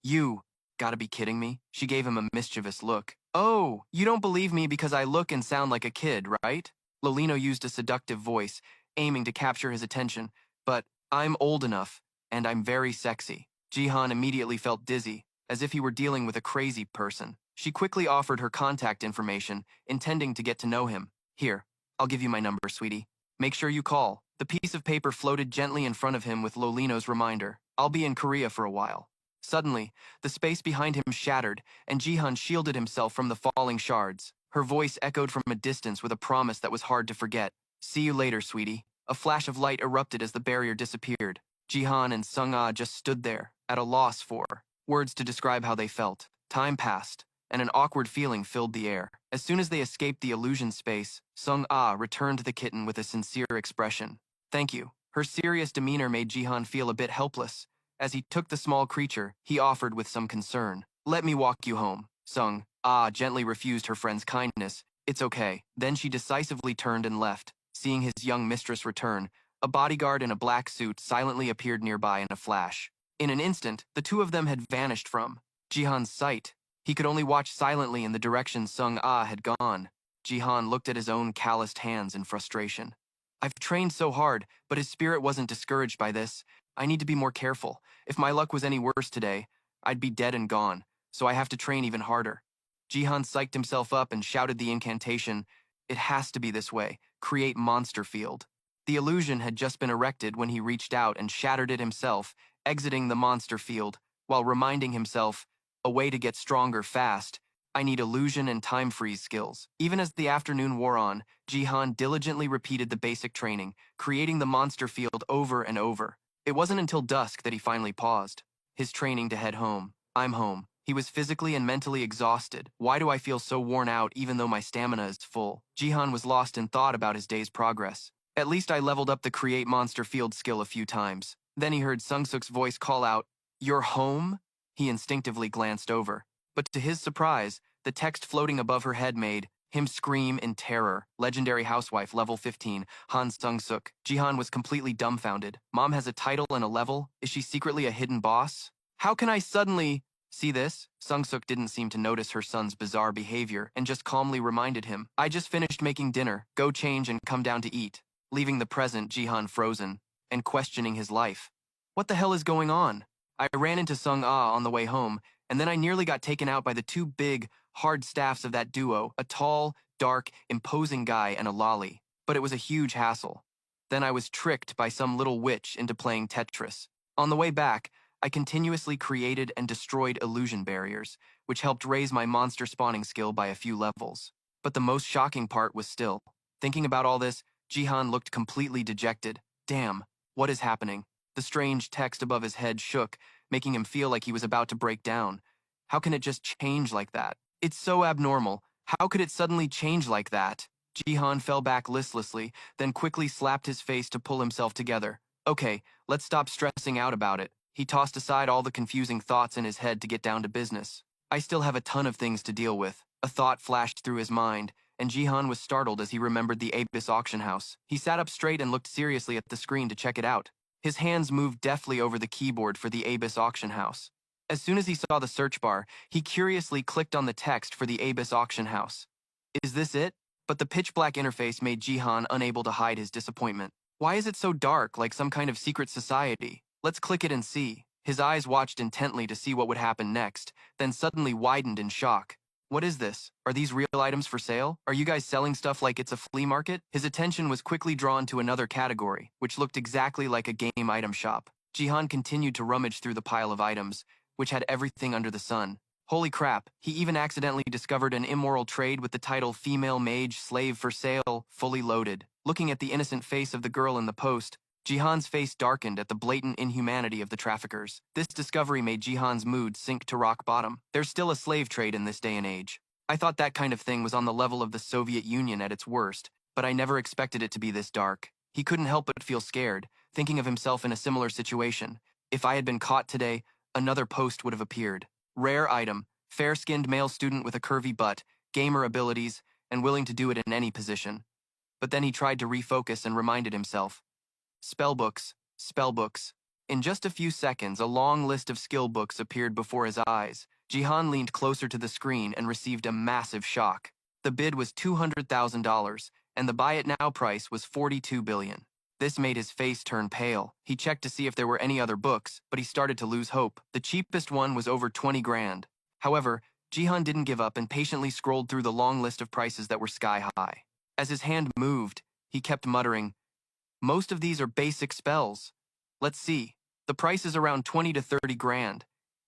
you. Gotta be kidding me?" She gave him a mischievous look. "Oh, you don't believe me because I look and sound like a kid, right?" Lolino used a seductive voice, aiming to capture his attention. "But I'm old enough, and I'm very sexy." Jihan immediately felt dizzy, as if he were dealing with a crazy person. She quickly offered her contact information, intending to get to know him. "Here, I'll give you my number, sweetie. Make sure you call." The piece of paper floated gently in front of him with Lolino's reminder. "I'll be in Korea for a while." Suddenly, the space behind him shattered, and Jihan shielded himself from the falling shards. Her voice echoed from a distance with a promise that was hard to forget. "See you later, sweetie." A flash of light erupted as the barrier disappeared. Jihan and Sung-ah just stood there, at a loss for words to describe how they felt. Time passed, and an awkward feeling filled the air. As soon as they escaped the illusion space, Sung-ah returned the kitten with a sincere expression. "Thank you." Her serious demeanor made Jihan feel a bit helpless. As he took the small creature, he offered with some concern, "Let me walk you home." Sung-ah gently refused her friend's kindness. "It's okay." Then she decisively turned and left. Seeing his young mistress return, a bodyguard in a black suit silently appeared nearby in a flash. In an instant, the two of them had vanished from Jihan's sight. He could only watch silently in the direction Sung-ah had gone. Jihan looked at his own calloused hands in frustration. "I've trained so hard, but his spirit wasn't discouraged by this. I need to be more careful. If my luck was any worse today, I'd be dead and gone, so I have to train even harder." Jihan psyched himself up and shouted the incantation. It has to be this way. Create monster field. The illusion had just been erected when he reached out and shattered it himself, exiting the monster field, while reminding himself, a way to get stronger fast. I need illusion and time freeze skills. Even as the afternoon wore on, Jihan diligently repeated the basic training, creating the monster field over and over. It wasn't until dusk that he finally paused. His training to head home. I'm home. He was physically and mentally exhausted. Why do I feel so worn out even though my stamina is full? Jihan was lost in thought about his day's progress. At least I leveled up the create monster field skill a few times. Then he heard Sung-suk's voice call out, "You're home?" He instinctively glanced over. But to his surprise, the text floating above her head made him scream in terror. Legendary housewife, level 15, Han Sung-suk. Jihan was completely dumbfounded. Mom has a title and a level? Is she secretly a hidden boss? How can I suddenly... See this? Sung-suk didn't seem to notice her son's bizarre behavior and just calmly reminded him, "I just finished making dinner. Go change and come down to eat." Leaving the present, Jihan frozen and questioning his life. What the hell is going on? I ran into Sung-ah on the way home, and then I nearly got taken out by the two big, hard staffs of that duo, a tall, dark, imposing guy and a lolly. But it was a huge hassle. Then I was tricked by some little witch into playing Tetris. On the way back, I continuously created and destroyed illusion barriers, which helped raise my monster spawning skill by a few levels. But the most shocking part was still. Thinking about all this, Jihan looked completely dejected. Damn, what is happening? The strange text above his head shook, making him feel like he was about to break down. How can it just change like that? It's so abnormal. How could it suddenly change like that? Jihan fell back listlessly, then quickly slapped his face to pull himself together. Okay, let's stop stressing out about it. He tossed aside all the confusing thoughts in his head to get down to business. I still have a ton of things to deal with. A thought flashed through his mind, and Jihan was startled as he remembered the Abyss auction house. He sat up straight and looked seriously at the screen to check it out. His hands moved deftly over the keyboard for the Abyss auction house. As soon as he saw the search bar, he curiously clicked on the text for the Abyss auction house. Is this it? But the pitch-black interface made Jihan unable to hide his disappointment. Why is it so dark, like some kind of secret society? Let's click it and see. His eyes watched intently to see what would happen next, then suddenly widened in shock. What is this? Are these real items for sale? Are you guys selling stuff like it's a flea market? His attention was quickly drawn to another category, which looked exactly like a game item shop. Jihan continued to rummage through the pile of items, which had everything under the sun. Holy crap, he even accidentally discovered an immoral trade with the title Female Mage Slave for Sale, fully loaded. Looking at the innocent face of the girl in the post, Jihan's face darkened at the blatant inhumanity of the traffickers. This discovery made Jihan's mood sink to rock bottom. There's still a slave trade in this day and age. I thought that kind of thing was on the level of the Soviet Union at its worst, but I never expected it to be this dark. He couldn't help but feel scared, thinking of himself in a similar situation. If I had been caught today, another post would have appeared. Rare item, fair-skinned male student with a curvy butt, gamer abilities, and willing to do it in any position. But then he tried to refocus and reminded himself. Spellbooks, spellbooks. In just a few seconds, a long list of skill books appeared before his eyes. Jihan leaned closer to the screen and received a massive shock. The bid was $200,000, and the buy it now price was $42 billion. This made his face turn pale. He checked to see if there were any other books, but he started to lose hope. The cheapest one was over 20 grand. However, Jihan didn't give up and patiently scrolled through the long list of prices that were sky high. As his hand moved, he kept muttering, "Most of these are basic spells. Let's see. The price is around 20 to 30 grand.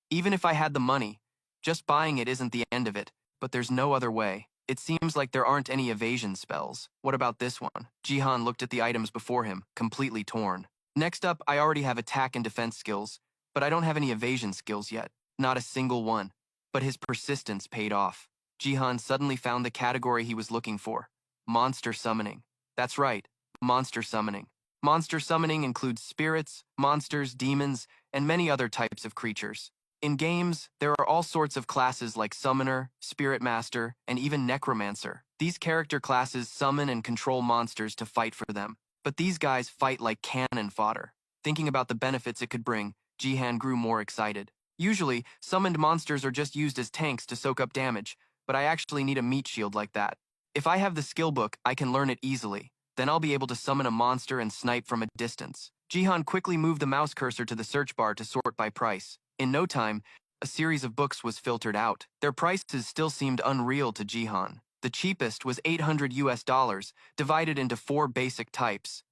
Even if I had the money, just buying it isn't the end of it, but there's no other way. It seems like there aren't any evasion spells. What about this one?" Jihan looked at the items before him, completely torn. Next up, I already have attack and defense skills, but I don't have any evasion skills yet. Not a single one. But his persistence paid off. Jihan suddenly found the category he was looking for. Monster summoning. That's right, monster summoning. Monster summoning includes spirits, monsters, demons, and many other types of creatures. In games, there are all sorts of classes like Summoner, Spirit Master, and even Necromancer. These character classes summon and control monsters to fight for them. But these guys fight like cannon fodder. Thinking about the benefits it could bring, Jihan grew more excited. Usually, summoned monsters are just used as tanks to soak up damage, but I actually need a meat shield like that. If I have the skill book, I can learn it easily. Then I'll be able to summon a monster and snipe from a distance. Jihan quickly moved the mouse cursor to the search bar to sort by price. In no time, a series of books was filtered out. Their prices still seemed unreal to Jihan. The cheapest was $800, divided into 4 basic types.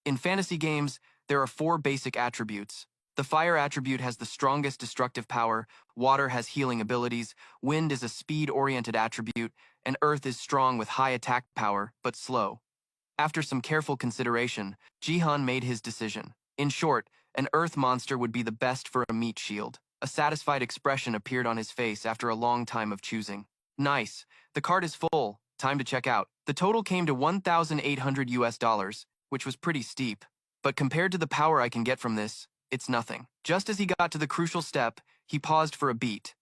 In fantasy games, there are 4 basic attributes. The fire attribute has the strongest destructive power, water has healing abilities, wind is a speed-oriented attribute, and earth is strong with high attack power, but slow. After some careful consideration, Jihan made his decision. In short, an earth monster would be the best for a meat shield. A satisfied expression appeared on his face after a long time of choosing. Nice. The cart is full. Time to check out. The total came to $1,800, which was pretty steep. But compared to the power I can get from this, it's nothing. Just as he got to the crucial step, he paused for a beat.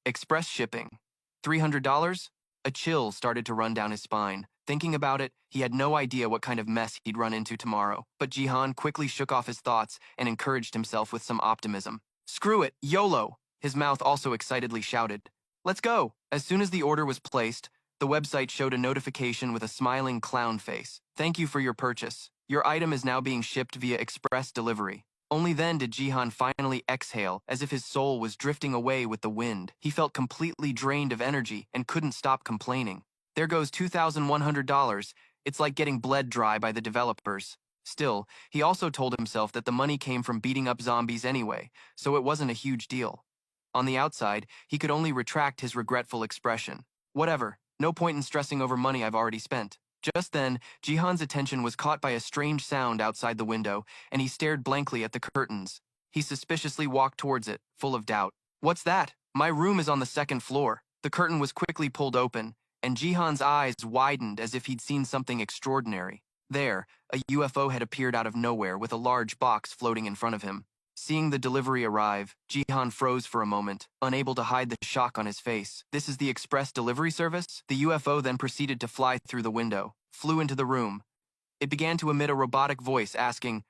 Express shipping. $300? A chill started to run down his spine. Thinking about it, he had no idea what kind of mess he'd run into tomorrow. But Jihan quickly shook off his thoughts and encouraged himself with some optimism. "Screw it, YOLO!" His mouth also excitedly shouted. "Let's go!" As soon as the order was placed, the website showed a notification with a smiling clown face. "Thank you for your purchase. Your item is now being shipped via express delivery." Only then did Jihan finally exhale, as if his soul was drifting away with the wind. He felt completely drained of energy and couldn't stop complaining. There goes $2,100. It's like getting bled dry by the developers. Still, he also told himself that the money came from beating up zombies anyway, so it wasn't a huge deal. On the outside, he could only retract his regretful expression. Whatever, no point in stressing over money I've already spent. Just then, Jihan's attention was caught by a strange sound outside the window, and he stared blankly at the curtains. He suspiciously walked towards it, full of doubt. "What's that? My room is on the 2nd floor." The curtain was quickly pulled open, and Jihan's eyes widened as if he'd seen something extraordinary. There, a UFO had appeared out of nowhere with a large box floating in front of him. Seeing the delivery arrive, Jihan froze for a moment, unable to hide the shock on his face. "This is the express delivery service?" The UFO then proceeded to fly through the window, flew into the room. It began to emit a robotic voice asking,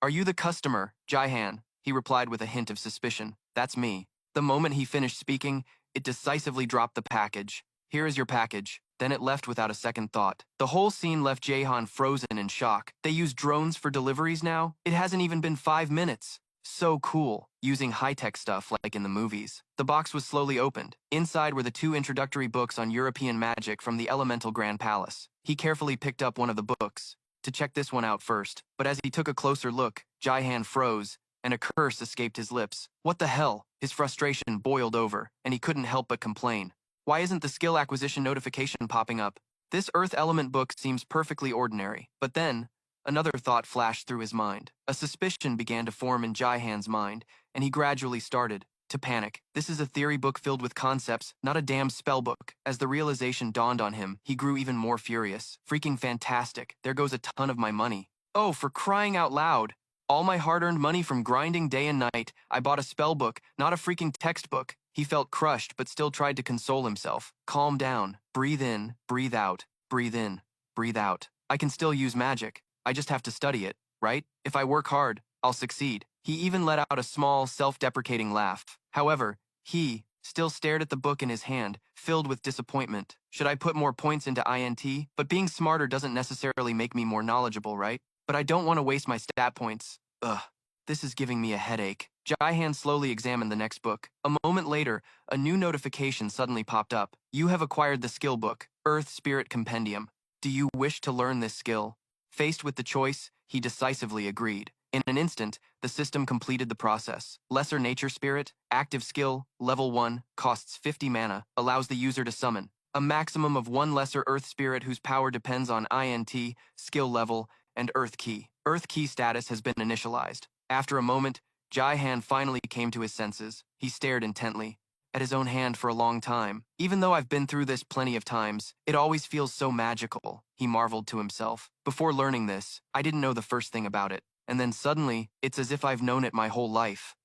"Are you the customer, Jihan?" He replied with a hint of suspicion. "That's me." The moment he finished speaking, it decisively dropped the package. "Here is your package." Then it left without a second thought. The whole scene left Jihan frozen in shock. They use drones for deliveries now? It hasn't even been 5 minutes. So cool, using high-tech stuff like in the movies. The box was slowly opened. Inside were the 2 introductory books on European magic from the Elemental Grand Palace. He carefully picked up one of the books, to check this one out first. But as he took a closer look, Jihan froze, and a curse escaped his lips. What the hell? His frustration boiled over, and he couldn't help but complain. Why isn't the skill acquisition notification popping up? This Earth Element book seems perfectly ordinary. But then, another thought flashed through his mind. A suspicion began to form in Jihan's mind, and he gradually started. to panic. This is a theory book filled with concepts, not a damn spell book. As the realization dawned on him, he grew even more furious. Freaking fantastic. There goes a ton of my money. Oh, for crying out loud. All my hard-earned money from grinding day and night. I bought a spell book, not a freaking textbook. He felt crushed, but still tried to console himself. Calm down. Breathe in, breathe out. Breathe in, breathe out. I can still use magic. I just have to study it, right? If I work hard, I'll succeed. He even let out a small, self-deprecating laugh. However, he still stared at the book in his hand, filled with disappointment. Should I put more points into INT? But being smarter doesn't necessarily make me more knowledgeable, right? But I don't want to waste my stat points. Ugh, this is giving me a headache. Jaihan slowly examined the next book. A moment later, a new notification suddenly popped up. You have acquired the skill book, Earth Spirit Compendium. Do you wish to learn this skill? Faced with the choice, he decisively agreed. In an instant, the system completed the process. Lesser Nature Spirit, active skill, level 1, costs 50 mana, allows the user to summon a maximum of one lesser Earth Spirit whose power depends on INT, skill level, and Earth Key. Earth Key status has been initialized. After a moment, Jaihan finally came to his senses. He stared intently at his own hand for a long time. Even though I've been through this plenty of times, it always feels so magical, he marveled to himself. Before learning this, I didn't know the first thing about it. And then suddenly, it's as if I've known it my whole life.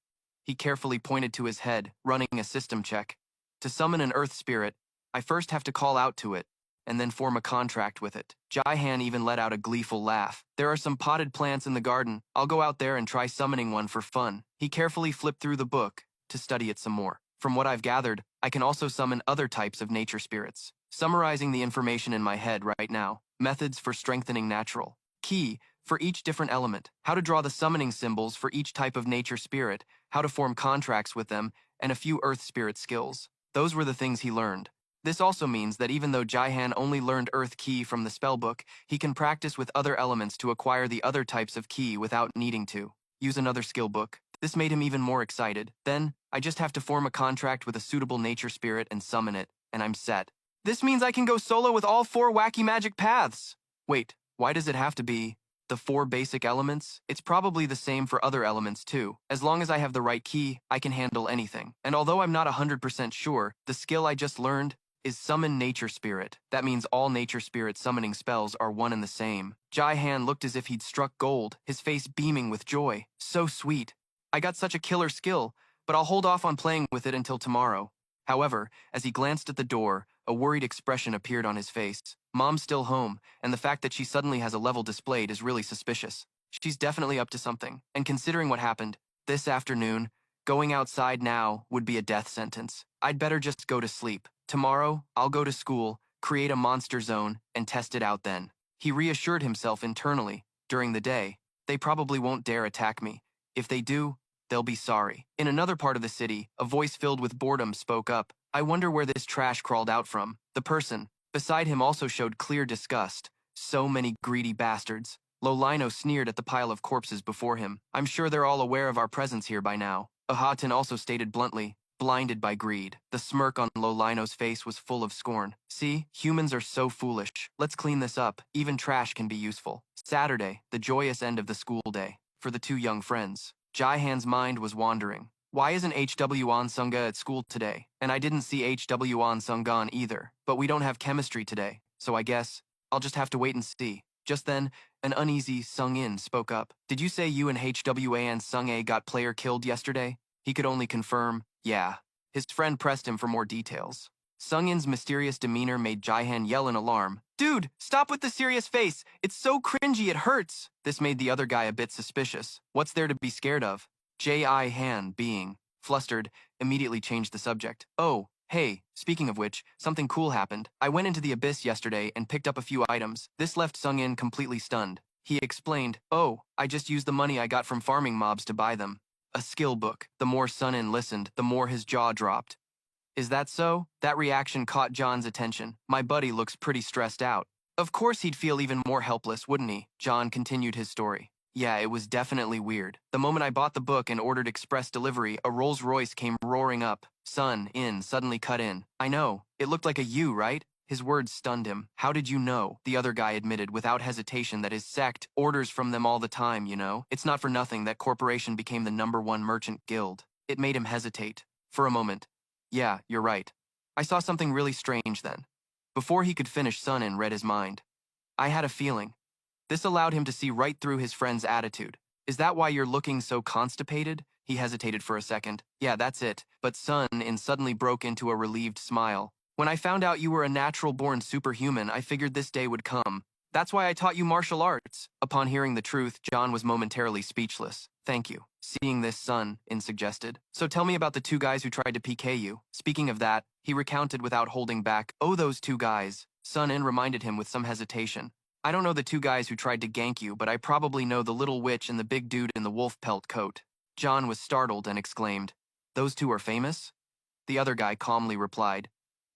He carefully pointed to his head, running a system check. To summon an Earth Spirit, I first have to call out to it, and then form a contract with it. Jaihan even let out a gleeful laugh. There are some potted plants in the garden. I'll go out there and try summoning one for fun. He carefully flipped through the book to study it some more. From what I've gathered, I can also summon other types of nature spirits. Summarizing the information in my head right now. Methods for strengthening natural. Key for each different element. How to draw the summoning symbols for each type of nature spirit. How to form contracts with them, and a few Earth Spirit skills. Those were the things he learned. This also means that even though Jaihan only learned Earth Key from the spellbook, he can practice with other elements to acquire the other types of key without needing to use another skill book. This made him even more excited. Then, I just have to form a contract with a suitable nature spirit and summon it, and I'm set. This means I can go solo with all 4 wacky magic paths. Wait, why does it have to be the 4 basic elements? It's probably the same for other elements too. As long as I have the right key, I can handle anything. And although I'm not 100% sure, the skill I just learned is Summon Nature Spirit. That means all nature spirit summoning spells are one and the same. Jaihan looked as if he'd struck gold, his face beaming with joy. So sweet. I got such a killer skill, but I'll hold off on playing with it until tomorrow. However, as he glanced at the door, a worried expression appeared on his face. Mom's still home, and the fact that she suddenly has a level displayed is really suspicious. She's definitely up to something, and considering what happened this afternoon, going outside now would be a death sentence. I'd better just go to sleep. Tomorrow, I'll go to school, create a monster zone, and test it out then. He reassured himself internally. During the day, they probably won't dare attack me. If they do, they'll be sorry. In another part of the city, a voice filled with boredom spoke up. I wonder where this trash crawled out from. The person beside him also showed clear disgust. So many greedy bastards. Lolino sneered at the pile of corpses before him. I'm sure they're all aware of our presence here by now. Ahatin also stated bluntly, blinded by greed. The smirk on Lolino's face was full of scorn. See, humans are so foolish. Let's clean this up. Even trash can be useful. Saturday, the joyous end of the school day. For the 2 young friends. Jaihan's mind was wandering. Why isn't HW Sunga at school today? And I didn't see HW Sungan either. But we don't have chemistry today, so I guess I'll just have to wait and see. Just then, an uneasy Sung-in spoke up. Did you say you and HWA Sung-A got player killed yesterday? He could only confirm, yeah. His friend pressed him for more details. Sung-in's mysterious demeanor made Jaihan yell in alarm. Dude, stop with the serious face. It's so cringy it hurts. This made the other guy a bit suspicious. What's there to be scared of? Jaihan, being flustered, immediately changed the subject. Oh, hey, speaking of which, something cool happened. I went into the abyss yesterday and picked up a few items. This left Sung-in completely stunned. He explained, oh, I just used the money I got from farming mobs to buy them. A skill book. The more Sun-in listened, the more his jaw dropped. Is that so? That reaction caught John's attention. My buddy looks pretty stressed out. Of course he'd feel even more helpless, wouldn't he? John continued his story. Yeah, it was definitely weird. The moment I bought the book and ordered express delivery, a Rolls-Royce came roaring up. Sun-in suddenly cut in. I know. It looked like a U, right? His words stunned him. How did you know? The other guy admitted without hesitation that his sect orders from them all the time, you know? It's not for nothing that corporation became the #1 merchant guild. It made him hesitate. For a moment. Yeah, you're right. I saw something really strange then. Before he could finish, Sun-in read his mind. I had a feeling. This allowed him to see right through his friend's attitude. Is that why you're looking so constipated? He hesitated for a second. Yeah, that's it. But Sun-in suddenly broke into a relieved smile. When I found out you were a natural-born superhuman, I figured this day would come. That's why I taught you martial arts. Upon hearing the truth, John was momentarily speechless. Thank you. Seeing this, Sun-in suggested. So tell me about the two guys who tried to PK you. Speaking of that, he recounted without holding back. Oh, those two guys. Sun-in reminded him with some hesitation. I don't know the two guys who tried to gank you, but I probably know the little witch and the big dude in the wolf pelt coat. John was startled and exclaimed, Those two are famous? The other guy calmly replied,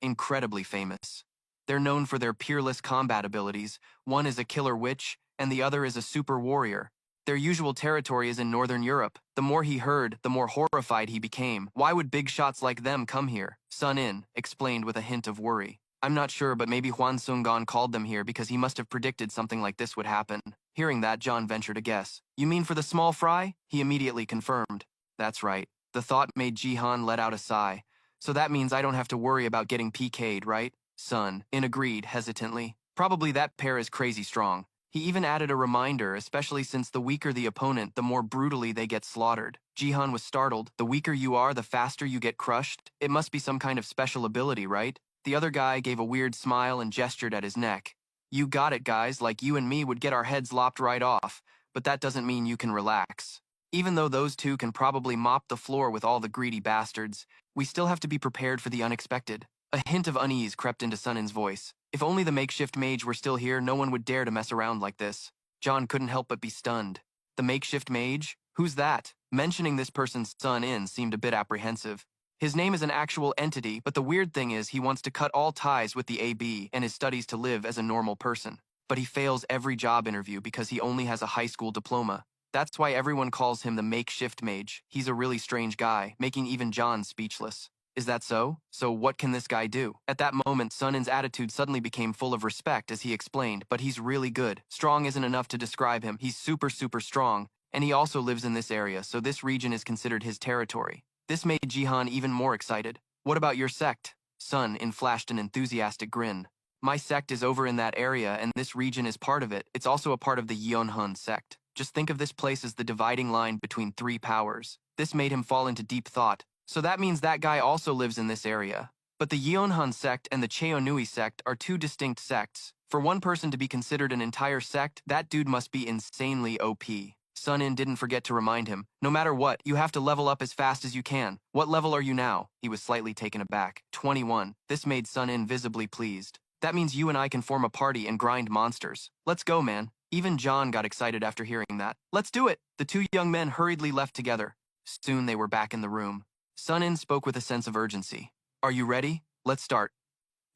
Incredibly famous. They're known for their peerless combat abilities. One is a killer witch, and the other is a super warrior. Their usual territory is in Northern Europe. The more he heard, the more horrified he became. Why would big shots like them come here? Sun-in explained with a hint of worry. I'm not sure, but maybe Huan Sung-gon called them here because he must have predicted something like this would happen. Hearing that, John ventured a guess. You mean for the small fry? He immediately confirmed. That's right. The thought made Jihan let out a sigh. So that means I don't have to worry about getting PK'd, right? Sun-in agreed hesitantly. Probably that pair is crazy strong. He even added a reminder, especially since the weaker the opponent, the more brutally they get slaughtered. Jihan was startled. The weaker you are, the faster you get crushed. It must be some kind of special ability, right? The other guy gave a weird smile and gestured at his neck. You got it, guys, like you and me would get our heads lopped right off, but that doesn't mean you can relax. Even though those two can probably mop the floor with all the greedy bastards, we still have to be prepared for the unexpected. A hint of unease crept into Sun-in's voice. If only the makeshift mage were still here, no one would dare to mess around like this. John couldn't help but be stunned. The makeshift mage? Who's that? Mentioning this person's Sun-in seemed a bit apprehensive. His name is an actual entity, but the weird thing is he wants to cut all ties with the AB and his studies to live as a normal person. But he fails every job interview because he only has a high school diploma. That's why everyone calls him the makeshift mage. He's a really strange guy, making even John speechless. Is that so? So what can this guy do? At that moment, Sun-in's attitude suddenly became full of respect as he explained, but he's really good. Strong isn't enough to describe him. He's super strong, and he also lives in this area, so this region is considered his territory. This made Jihan even more excited. What about your sect? Sun-in flashed an enthusiastic grin. My sect is over in that area, and this region is part of it. It's also a part of the Yeonhun sect. Just think of this place as the dividing line between three powers. This made him fall into deep thought. So that means that guy also lives in this area. But the Yeonhun sect and the Cheonui sect are two distinct sects. For one person to be considered an entire sect, that dude must be insanely OP. Sun-in didn't forget to remind him, no matter what, you have to level up as fast as you can. What level are you now? He was slightly taken aback. 21. This made Sun-in visibly pleased. That means you and I can form a party and grind monsters. Let's go, man. Even John got excited after hearing that. Let's do it! The two young men hurriedly left together. Soon they were back in the room. Sun-in spoke with a sense of urgency. Are you ready? Let's start.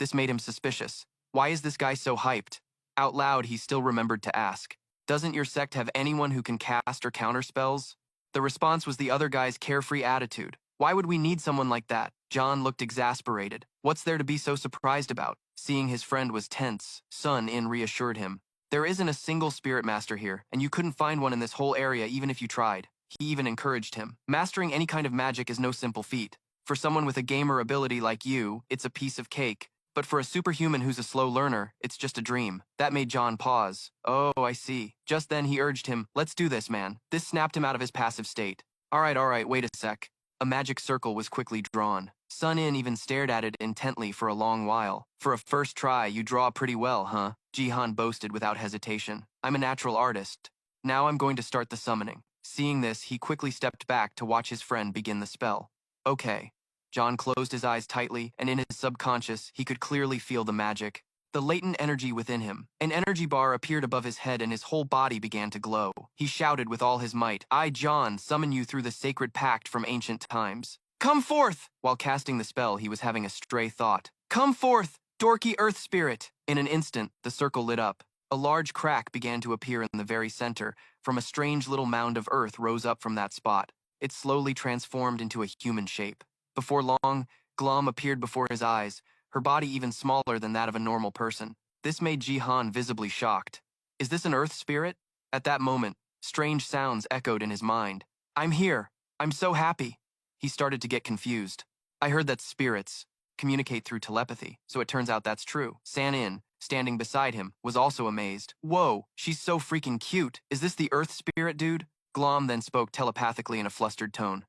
This made him suspicious. Why is this guy so hyped? Out loud, he still remembered to ask. Doesn't your sect have anyone who can cast or counter spells? The response was the other guy's carefree attitude. Why would we need someone like that? John looked exasperated. What's there to be so surprised about? Seeing his friend was tense, Sun-in reassured him. There isn't a single spirit master here, and you couldn't find one in this whole area even if you tried. He even encouraged him. Mastering any kind of magic is no simple feat. For someone with a gamer ability like you, it's a piece of cake. But for a superhuman who's a slow learner, it's just a dream. That made John pause. Oh, I see. Just then he urged him, let's do this, man. This snapped him out of his passive state. All right, wait a sec. A magic circle was quickly drawn. Sun-in even stared at it intently for a long while. For a first try, you draw pretty well, huh? Jihan boasted without hesitation. I'm a natural artist. Now I'm going to start the summoning. Seeing this, he quickly stepped back to watch his friend begin the spell. Okay. John closed his eyes tightly, and in his subconscious, he could clearly feel the magic. The latent energy within him. An energy bar appeared above his head and his whole body began to glow. He shouted with all his might, I, John, summon you through the sacred pact from ancient times. Come forth! While casting the spell, he was having a stray thought. Come forth, dorky earth spirit! In an instant, the circle lit up. A large crack began to appear in the very center. From a strange little mound of earth rose up from that spot. It slowly transformed into a human shape. Before long, Glom appeared before his eyes, her body even smaller than that of a normal person. This made Jihan visibly shocked. Is this an earth spirit? At that moment, strange sounds echoed in his mind. I'm here. I'm so happy. He started to get confused. I heard that spirits communicate through telepathy, so it turns out that's true. San-in, standing beside him, was also amazed. Whoa, she's so freaking cute. Is this the Earth spirit dude? Glom then spoke telepathically in a flustered tone.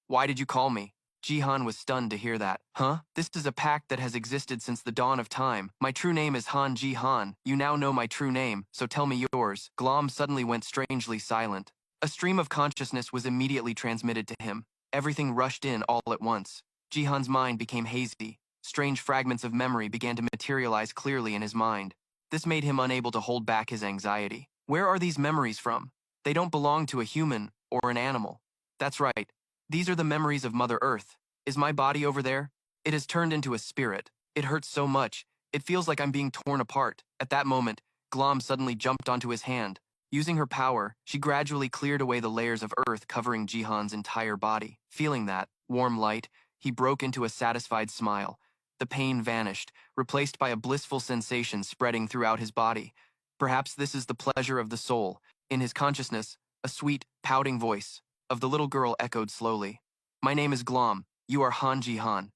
Why did you call me? Jihan was stunned to hear that. Huh? This is a pact that has existed since the dawn of time. My true name is Han Jihan. You now know my true name, so tell me yours. Glom suddenly went strangely silent. A stream of consciousness was immediately transmitted to him. Everything rushed in all at once. Jihan's mind became hazy. Strange fragments of memory began to materialize clearly in his mind. This made him unable to hold back his anxiety. Where are these memories from? They don't belong to a human or an animal. That's right. These are the memories of Mother Earth. Is my body over there? It has turned into a spirit. It hurts so much. It feels like I'm being torn apart. At that moment, Glom suddenly jumped onto his hand. Using her power, she gradually cleared away the layers of earth covering Jihan's entire body. Feeling that warm light, he broke into a satisfied smile. The pain vanished, replaced by a blissful sensation spreading throughout his body. Perhaps this is the pleasure of the soul. In his consciousness, a sweet, pouting voice of the little girl echoed slowly. My name is Glom. You are Han Jihan.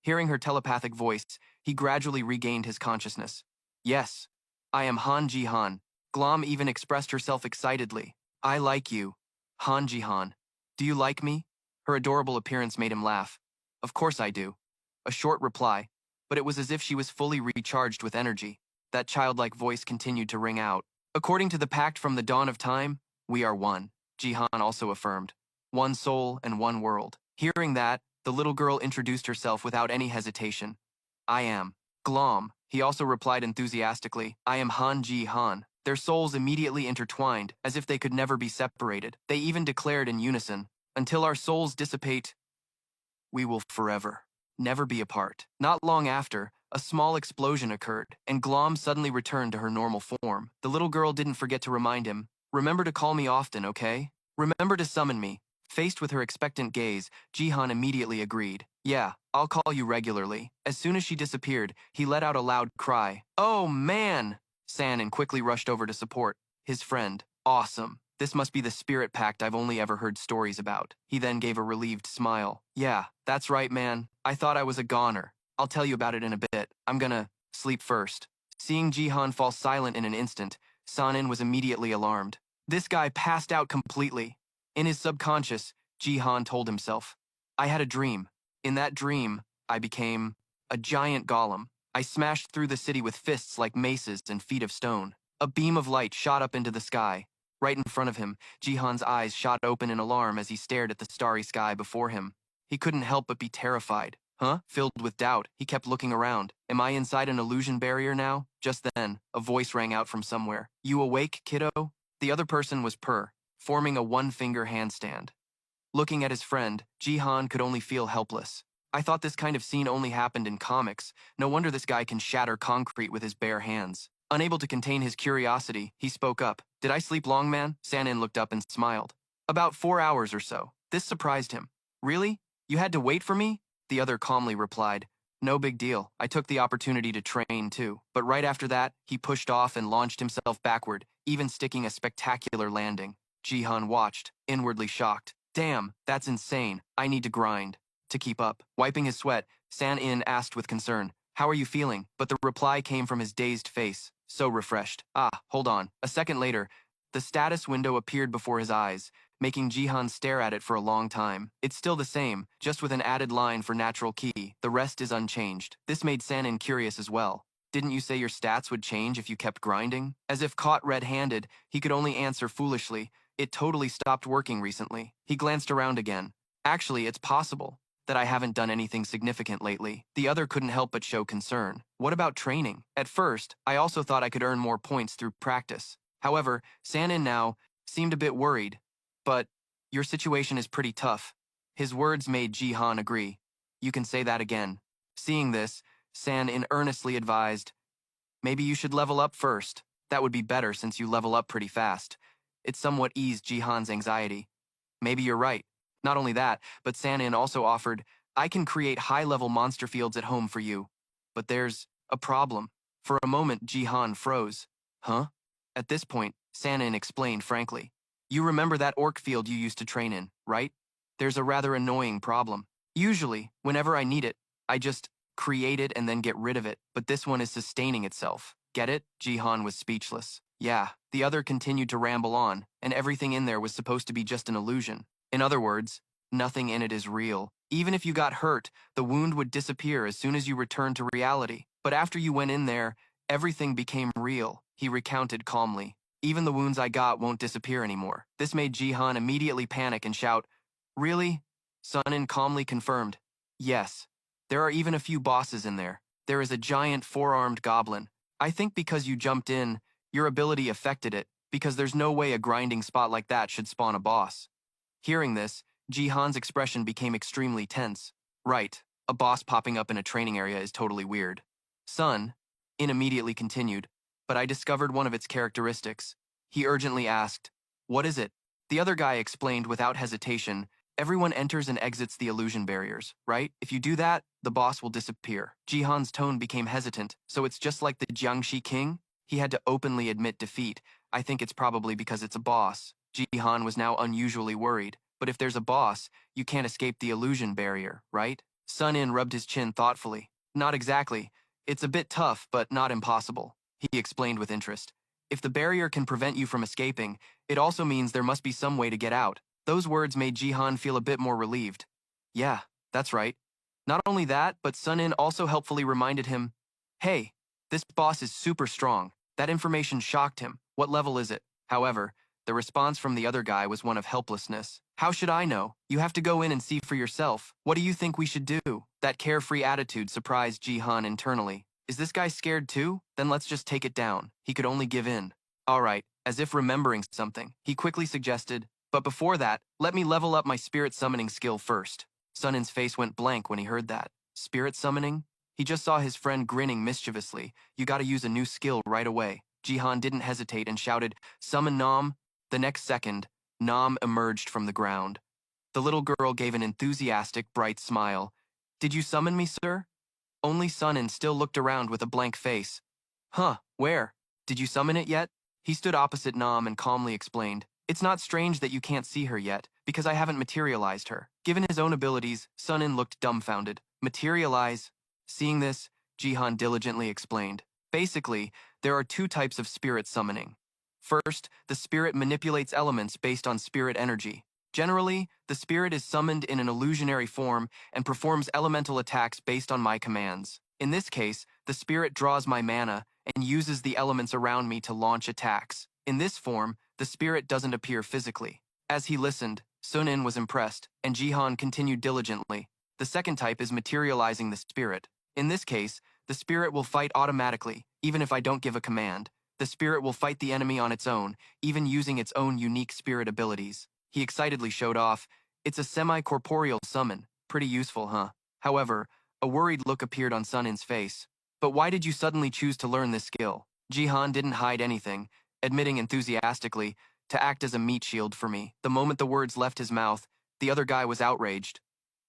Hearing her telepathic voice, he gradually regained his consciousness. Yes, I am Han Jihan. Glom even expressed herself excitedly. I like you. Han Jihan. Do you like me? Her adorable appearance made him laugh. Of course I do. A short reply, but it was as if she was fully recharged with energy. That childlike voice continued to ring out. According to the pact from the dawn of time, we are one, Jihan also affirmed. One soul and one world. Hearing that, the little girl introduced herself without any hesitation. I am Glom. He also replied enthusiastically, I am Han Jihan. Their souls immediately intertwined, as if they could never be separated. They even declared in unison, until our souls dissipate, we will forever, never be apart. Not long after, a small explosion occurred, and Glom suddenly returned to her normal form. The little girl didn't forget to remind him, remember to call me often, okay? Remember to summon me. Faced with her expectant gaze, Jihan immediately agreed. Yeah, I'll call you regularly. As soon as she disappeared, he let out a loud cry. Oh man! San-in quickly rushed over to support his friend. Awesome. This must be the spirit pact I've only ever heard stories about. He then gave a relieved smile. Yeah, that's right, man. I thought I was a goner. I'll tell you about it in a bit. I'm gonna sleep first. Seeing Jihan fall silent in an instant, San-in was immediately alarmed. This guy passed out completely. In his subconscious, Jihan told himself, I had a dream. In that dream, I became a giant golem. I smashed through the city with fists like maces and feet of stone. A beam of light shot up into the sky. Right in front of him, Jihan's eyes shot open in alarm as he stared at the starry sky before him. He couldn't help but be terrified. Huh? Filled with doubt, he kept looking around. Am I inside an illusion barrier now? Just then, a voice rang out from somewhere. You awake, kiddo? The other person was Per, forming a one-finger handstand. Looking at his friend, Jihan could only feel helpless. I thought this kind of scene only happened in comics. No wonder this guy can shatter concrete with his bare hands. Unable to contain his curiosity, he spoke up. Did I sleep long, man? San-in looked up and smiled. About 4 hours or so. This surprised him. Really? You had to wait for me? The other calmly replied. No big deal. I took the opportunity to train too. But right after that, he pushed off and launched himself backward, even sticking a spectacular landing. Jihan watched, inwardly shocked. Damn, that's insane. I need to grind. To keep up. Wiping his sweat, San-in asked with concern, how are you feeling? But the reply came from his dazed face. So refreshed. Ah, hold on. A second later, the status window appeared before his eyes, making Jihan stare at it for a long time. It's still the same, just with an added line for natural key. The rest is unchanged. This made San-in curious as well. Didn't you say your stats would change if you kept grinding? As if caught red-handed, he could only answer foolishly. It totally stopped working recently. He glanced around again. Actually, it's possible that I haven't done anything significant lately. The other couldn't help but show concern. What about training? At first, I also thought I could earn more points through practice. However, San-in now seemed a bit worried. But your situation is pretty tough. His words made Jihan agree. You can say that again. Seeing this, San-in earnestly advised, maybe you should level up first. That would be better since you level up pretty fast. It somewhat eased Jihan's anxiety. Maybe you're right. Not only that, but San-in also offered, I can create high-level monster fields at home for you. But there's a problem. For a moment, Jihan froze. Huh? At this point, San-in explained frankly. You remember that orc field you used to train in, right? There's a rather annoying problem. Usually, whenever I need it, I just create it and then get rid of it, but this one is sustaining itself. Get it? Jihan was speechless. Yeah, the other continued to ramble on, and everything in there was supposed to be just an illusion. In other words, nothing in it is real. Even if you got hurt, the wound would disappear as soon as you returned to reality. But after you went in there, everything became real, he recounted calmly. Even the wounds I got won't disappear anymore. This made Jihan immediately panic and shout, "Really?" Sunin calmly confirmed, "Yes. There are even a few bosses in there. There is a giant four-armed goblin. I think because you jumped in, your ability affected it, because there's no way a grinding spot like that should spawn a boss." Hearing this, Jihan's expression became extremely tense. Right, a boss popping up in a training area is totally weird. Sun, In immediately continued, but I discovered one of its characteristics. He urgently asked, "What is it?" The other guy explained without hesitation, "Everyone enters and exits the illusion barriers, right? If you do that, the boss will disappear." Jihan's tone became hesitant, "So it's just like the Jiangxi king?" He had to openly admit defeat. "I think it's probably because it's a boss." Jihan was now unusually worried. "But if there's a boss, you can't escape the illusion barrier, right?" Sun In rubbed his chin thoughtfully. "Not exactly. It's a bit tough, but not impossible," he explained with interest. "If the barrier can prevent you from escaping, it also means there must be some way to get out." Those words made Jihan feel a bit more relieved. "Yeah, that's right." Not only that, but Sun In also helpfully reminded him, "Hey, this boss is super strong." That information shocked him. "What level is it?" However, the response from the other guy was one of helplessness. "How should I know? You have to go in and see for yourself. What do you think we should do?" That carefree attitude surprised Jihan internally. Is this guy scared too? Then let's just take it down. He could only give in. All right, as if remembering something, he quickly suggested, "But before that, let me level up my spirit summoning skill first." Sunin's face went blank when he heard that. Spirit summoning? He just saw his friend grinning mischievously. "You gotta use a new skill right away." Jihan didn't hesitate and shouted, "Summon Nam." The next second, Nam emerged from the ground. The little girl gave an enthusiastic, bright smile. "Did you summon me, sir?" Only Sunin still looked around with a blank face. "Huh, where? Did you summon it yet?" He stood opposite Nam and calmly explained, "It's not strange that you can't see her yet, because I haven't materialized her." Given his own abilities, Sunin looked dumbfounded. Materialize? Seeing this, Jihan diligently explained. Basically, there are two types of spirit summoning. First, the spirit manipulates elements based on spirit energy. Generally, the spirit is summoned in an illusionary form and performs elemental attacks based on my commands. In this case, the spirit draws my mana and uses the elements around me to launch attacks. In this form, the spirit doesn't appear physically. As he listened, Sunin was impressed, and Jihan continued diligently. The second type is materializing the spirit. In this case, the spirit will fight automatically, even if I don't give a command. The spirit will fight the enemy on its own, even using its own unique spirit abilities. He excitedly showed off, "It's a semi-corporeal summon. Pretty useful, huh?" However, a worried look appeared on Sunin's face. "But why did you suddenly choose to learn this skill?" Jihan didn't hide anything, admitting enthusiastically, "To act as a meat shield for me." The moment the words left his mouth, the other guy was outraged.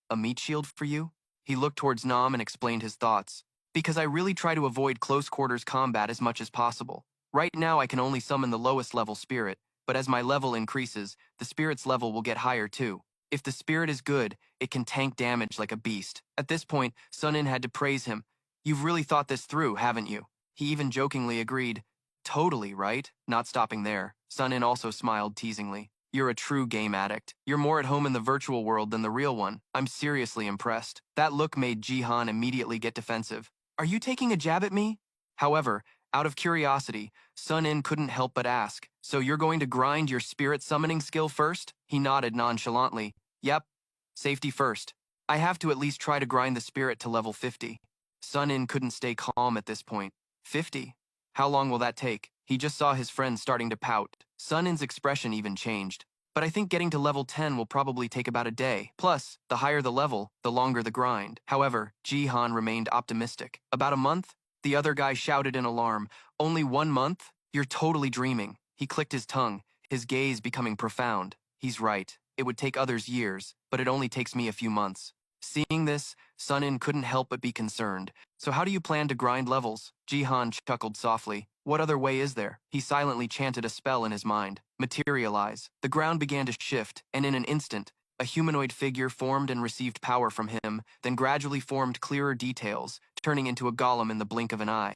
"A meat shield for you?" He looked towards Nam and explained his thoughts. "Because I really try to avoid close-quarters combat as much as possible. Right now I can only summon the lowest level spirit, but as my level increases, the spirit's level will get higher too. If the spirit is good, it can tank damage like a beast." At this point, Sunin had to praise him. "You've really thought this through, haven't you?" He even jokingly agreed. "Totally, right?" Not stopping there, Sunin also smiled teasingly. "You're a true game addict. You're more at home in the virtual world than the real one. I'm seriously impressed." That look made Jihan immediately get defensive. "Are you taking a jab at me?" However, out of curiosity, Sun In couldn't help but ask, "So you're going to grind your spirit summoning skill first?" He nodded nonchalantly. "Yep. Safety first. I have to at least try to grind the spirit to level 50. Sun In couldn't stay calm at this point. 50? How long will that take? He just saw his friend starting to pout. Sun In's expression even changed. "But I think getting to level 10 will probably take about a day. Plus, the higher the level, the longer the grind." However, Jihan remained optimistic. "About a month?" The other guy shouted in alarm. "Only 1 month? You're totally dreaming." He clicked his tongue, his gaze becoming profound. "He's right. It would take others years, but it only takes me a few months." Seeing this, Sun In couldn't help but be concerned. "So how do you plan to grind levels?" Jihan chuckled softly. "What other way is there?" He silently chanted a spell in his mind. "Materialize." The ground began to shift, and in an instant, A humanoid figure formed and received power from him, then gradually formed clearer details, turning into a golem in the blink of an eye.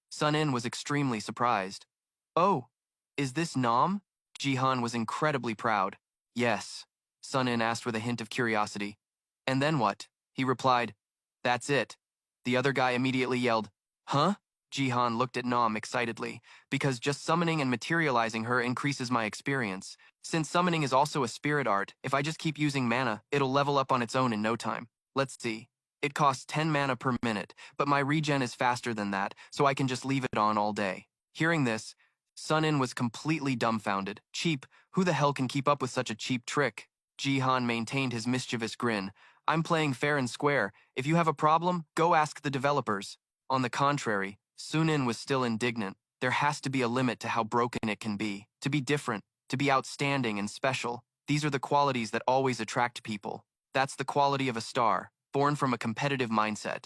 Sun In was extremely surprised. Oh, is this Nam? Jihan was incredibly proud. Yes, Sun In asked with a hint of curiosity. And then what? He replied, that's it. The other guy immediately yelled, huh? Jihan looked at Nam excitedly, because just summoning and materializing her increases my experience. Since summoning is also a spirit art, if I just keep using mana, it'll level up on its own in no time. Let's see. It costs 10 mana per minute, but my regen is faster than that, so I can just leave it on all day. Hearing this, Sun In was completely dumbfounded. Cheap, who the hell can keep up with such a cheap trick? Jihan maintained his mischievous grin. I'm playing fair and square. If you have a problem, go ask the developers. On the contrary, Sun In was still indignant. There has to be a limit to how broken it can be. To be different, to be outstanding and special. These are the qualities that always attract people. That's the quality of a star, born from a competitive mindset.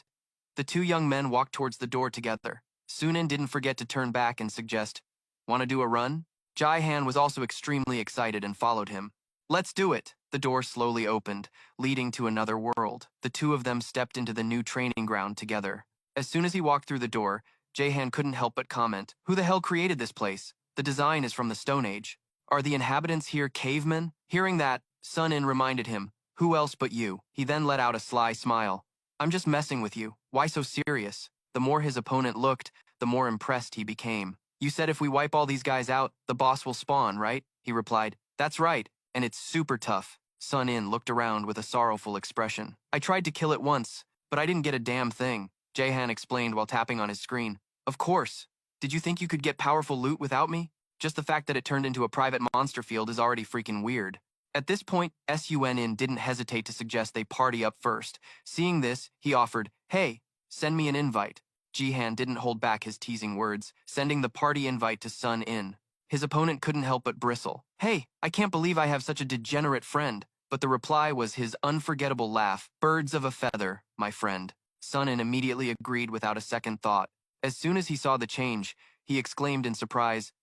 The two young men walked towards the door together. Sun In didn't forget to turn back and suggest, "Want to do a run?" Jai-Han was also extremely excited and followed him. "Let's do it." The door slowly opened, leading to another world. The two of them stepped into the new training ground together. As soon as he walked through the door, Jai-Han couldn't help but comment, "Who the hell created this place? The design is from the Stone Age. Are the inhabitants here cavemen?" Hearing that, Sun In reminded him, "Who else but you?" He then let out a sly smile. "I'm just messing with you. Why so serious?" The more his opponent looked, the more impressed he became. "You said if we wipe all these guys out, the boss will spawn, right?" He replied, "That's right, and it's super tough." Sun In looked around with a sorrowful expression. "I tried to kill it once, but I didn't get a damn thing," Jai-Han explained while tapping on his screen. "Of course. Did you think you could get powerful loot without me? Just the fact that it turned into a private monster field is already freaking weird." At this point, Sun didn't hesitate to suggest they party up first. Seeing this, he offered, "Hey, send me an invite." Jihan didn't hold back his teasing words, sending the party invite to Sun In. His opponent couldn't help but bristle. "Hey, I can't believe I have such a degenerate friend." But the reply was his unforgettable laugh. "Birds of a feather, my friend." Sun In immediately agreed without a second thought. As soon as he saw the change, he exclaimed in surprise,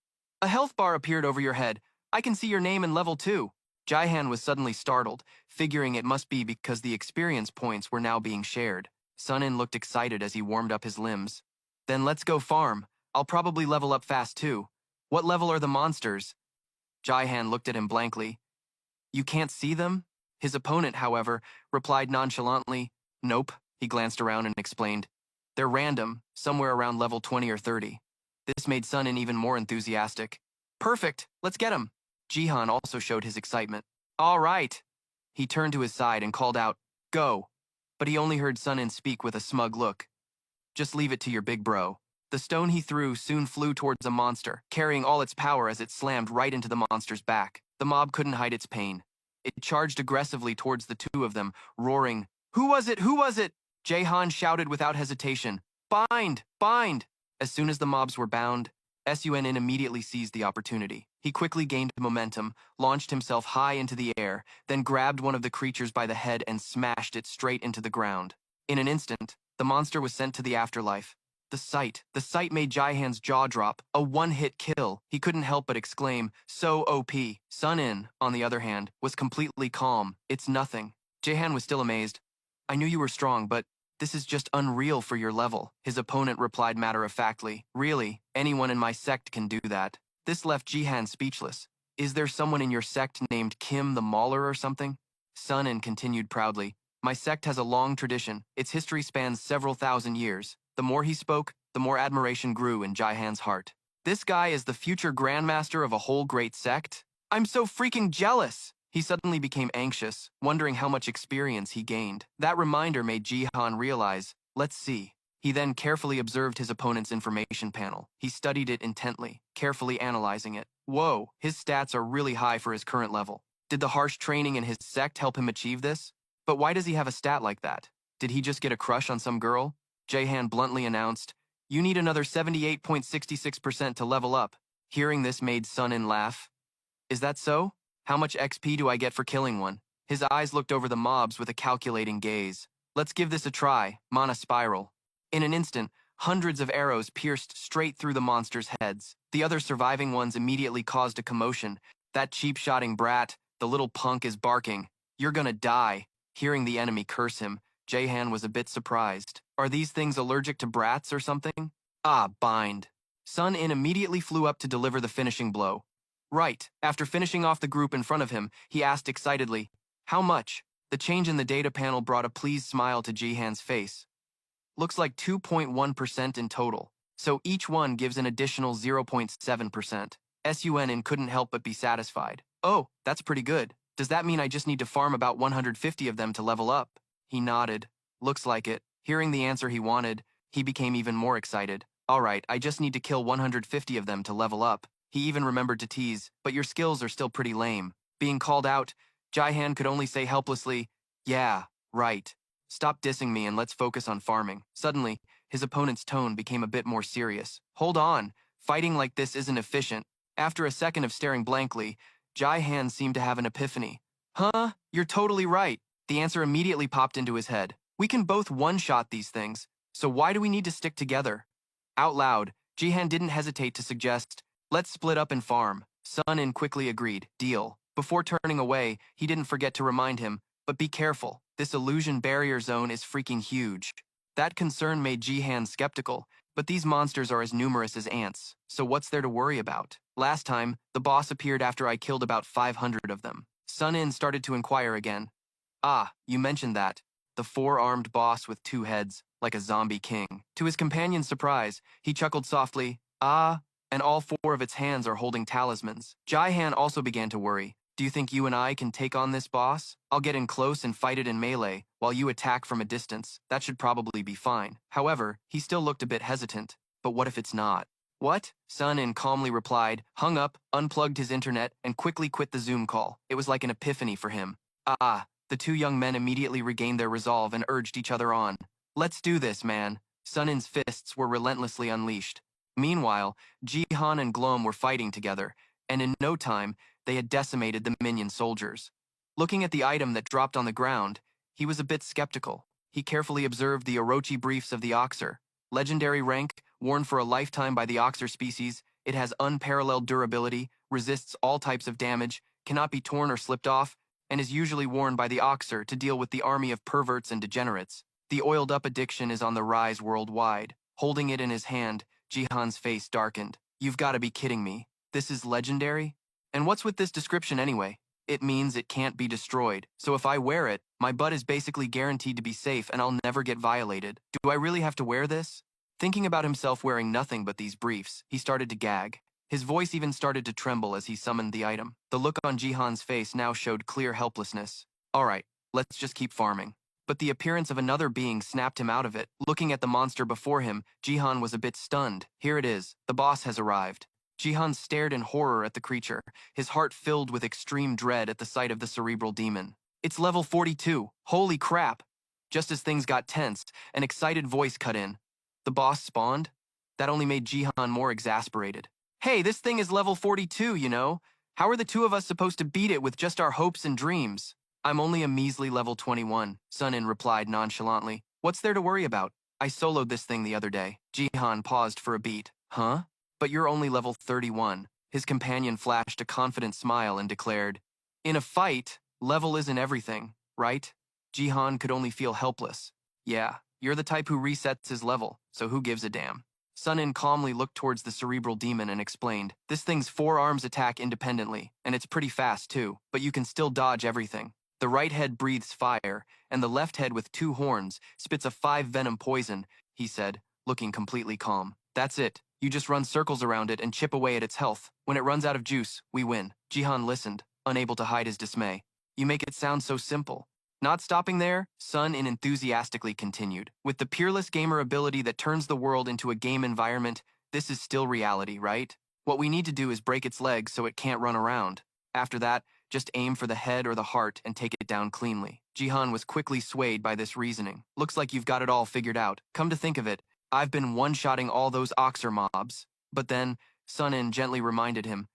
"A health bar appeared over your head. I can see your name and level too." Jai-Han was suddenly startled, figuring it must be because the experience points were now being shared. Sun In looked excited as he warmed up his limbs. "Then let's go farm. I'll probably level up fast too. What level are the monsters?" Jai-Han looked at him blankly. "You can't see them?" His opponent, however, replied nonchalantly, "Nope." He glanced around and explained, "They're random, somewhere around level 20 or 30. This made Sun In even more enthusiastic. "Perfect, let's get him." Jihan also showed his excitement. "All right." He turned to his side and called out, "Go." But he only heard Sun In speak with a smug look. "Just leave it to your big bro." The stone he threw soon flew towards a monster, carrying all its power as it slammed right into the monster's back. The mob couldn't hide its pain. It charged aggressively towards the two of them, roaring, "Who was it? Who was it?" Jahan shouted without hesitation, "Bind! Bind!" As soon as the mobs were bound, Sun immediately seized the opportunity. He quickly gained momentum, launched himself high into the air, then grabbed one of the creatures by the head and smashed it straight into the ground. In an instant, the monster was sent to the afterlife. The sight made Jaihan's jaw drop, a one-hit kill. He couldn't help but exclaim, "So OP." Sun In, on the other hand, was completely calm. "It's nothing." Jaihan was still amazed. "I knew you were strong, but this is just unreal for your level." His opponent replied matter-of-factly, "Really, anyone in my sect can do that." This left Jihan speechless. "Is there someone in your sect named Kim the Mauler or something?" Sun In continued proudly, "My sect has a long tradition. Its history spans several thousand years." The more he spoke, the more admiration grew in Jaihan's heart. "This guy is the future grandmaster of a whole great sect? I'm so freaking jealous!" He suddenly became anxious, wondering how much experience he gained. That reminder made Jihan realize, "Let's see." He then carefully observed his opponent's information panel. He studied it intently, carefully analyzing it. Whoa, his stats are really high for his current level. Did the harsh training in his sect help him achieve this? But why does he have a stat like that? Did he just get a crush on some girl? Jaihan bluntly announced, "You need another 78.66% to level up." Hearing this made Sun In laugh. "Is that so? How much XP do I get for killing one?" His eyes looked over the mobs with a calculating gaze. "Let's give this a try, Mana Spiral." In an instant, hundreds of arrows pierced straight through the monsters' heads. The other surviving ones immediately caused a commotion. "That cheap-shotting brat, the little punk is barking." You're gonna die. Hearing the enemy curse him, Jahan was a bit surprised. Are these things allergic to brats or something? Ah, bind. Sun In immediately flew up to deliver the finishing blow. Right, after finishing off the group in front of him, he asked excitedly, "How much?" The change in the data panel brought a pleased smile to Jihan's face. Looks like 2.1% in total, so each one gives an additional 0.7%. Sun couldn't help but be satisfied. Oh, that's pretty good. Does that mean I just need to farm about 150 of them to level up? He nodded. Looks like it. Hearing the answer he wanted, he became even more excited. All right, I just need to kill 150 of them to level up. He even remembered to tease, but your skills are still pretty lame. Being called out, Jihan could only say helplessly, yeah, right. Stop dissing me and let's focus on farming. Suddenly, his opponent's tone became a bit more serious. Hold on, fighting like this isn't efficient. After a second of staring blankly, Jihan seemed to have an epiphany. Huh? You're totally right. The answer immediately popped into his head. We can both one-shot these things, so why do we need to stick together? Out loud, Jihan didn't hesitate to suggest, let's split up and farm. Sun In quickly agreed, deal. Before turning away, he didn't forget to remind him, but be careful, this illusion barrier zone is freaking huge. That concern made Jihan skeptical, but these monsters are as numerous as ants, so what's there to worry about? Last time, the boss appeared after I killed about 500 of them. Sun In started to inquire again. Ah, you mentioned that. The four-armed boss with two heads, like a zombie king. To his companion's surprise, he chuckled softly, ah, and all four of its hands are holding talismans. Jihan also began to worry. Do you think you and I can take on this boss? I'll get in close and fight it in melee, while you attack from a distance. That should probably be fine. However, he still looked a bit hesitant. But what if it's not? What? Sun In calmly replied, hung up, unplugged his internet, and quickly quit the Zoom call. It was like an epiphany for him. Ah, the two young men immediately regained their resolve and urged each other on. Let's do this, man. Sun In's fists were relentlessly unleashed. Meanwhile, Jihan and Glom were fighting together, and in no time, they had decimated the minion soldiers. Looking at the item that dropped on the ground, he was a bit skeptical. He carefully observed the Orochi briefs of the Oxer. Legendary rank, worn for a lifetime by the Oxer species, it has unparalleled durability, resists all types of damage, cannot be torn or slipped off, and is usually worn by the Oxer to deal with the army of perverts and degenerates. The oiled-up addiction is on the rise worldwide. Holding it in his hand, Jihan's face darkened. You've got to be kidding me. This is legendary? And what's with this description anyway? It means it can't be destroyed, so if I wear it, my butt is basically guaranteed to be safe and I'll never get violated. Do I really have to wear this? Thinking about himself wearing nothing but these briefs, he started to gag. His voice even started to tremble as he summoned the item. The look on Jihan's face now showed clear helplessness. Alright, let's just keep farming. But the appearance of another being snapped him out of it. Looking at the monster before him, Jihan was a bit stunned. Here it is, the boss has arrived. Jihan stared in horror at the creature, his heart filled with extreme dread at the sight of the cerebral demon. It's level 42. Holy crap! Just as things got tense, an excited voice cut in. The boss spawned? That only made Jihan more exasperated. Hey, this thing is level 42, you know? How are the two of us supposed to beat it with just our hopes and dreams? I'm only a measly level 21, Sun In replied nonchalantly. What's there to worry about? I soloed this thing the other day. Jihan paused for a beat. Huh? But you're only level 31. His companion flashed a confident smile and declared, in a fight, level isn't everything, right? Jihan could only feel helpless. Yeah, you're the type who resets his level, so who gives a damn? Sun In calmly looked towards the cerebral demon and explained, this thing's four arms attack independently, and it's pretty fast too, but you can still dodge everything. The right head breathes fire, and the left head with two horns spits a 5-venom poison, he said, looking completely calm. That's it. You just run circles around it and chip away at its health. When it runs out of juice, we win. Jihan listened, unable to hide his dismay. You make it sound so simple. Not stopping there, Sun In enthusiastically continued. With the peerless gamer ability that turns the world into a game environment, this is still reality, right? What we need to do is break its legs so it can't run around. After that, just aim for the head or the heart and take it down cleanly. Jihan was quickly swayed by this reasoning. Looks like you've got it all figured out. Come to think of it, I've been one-shotting all those Oxer mobs. But then, Sun In gently reminded him,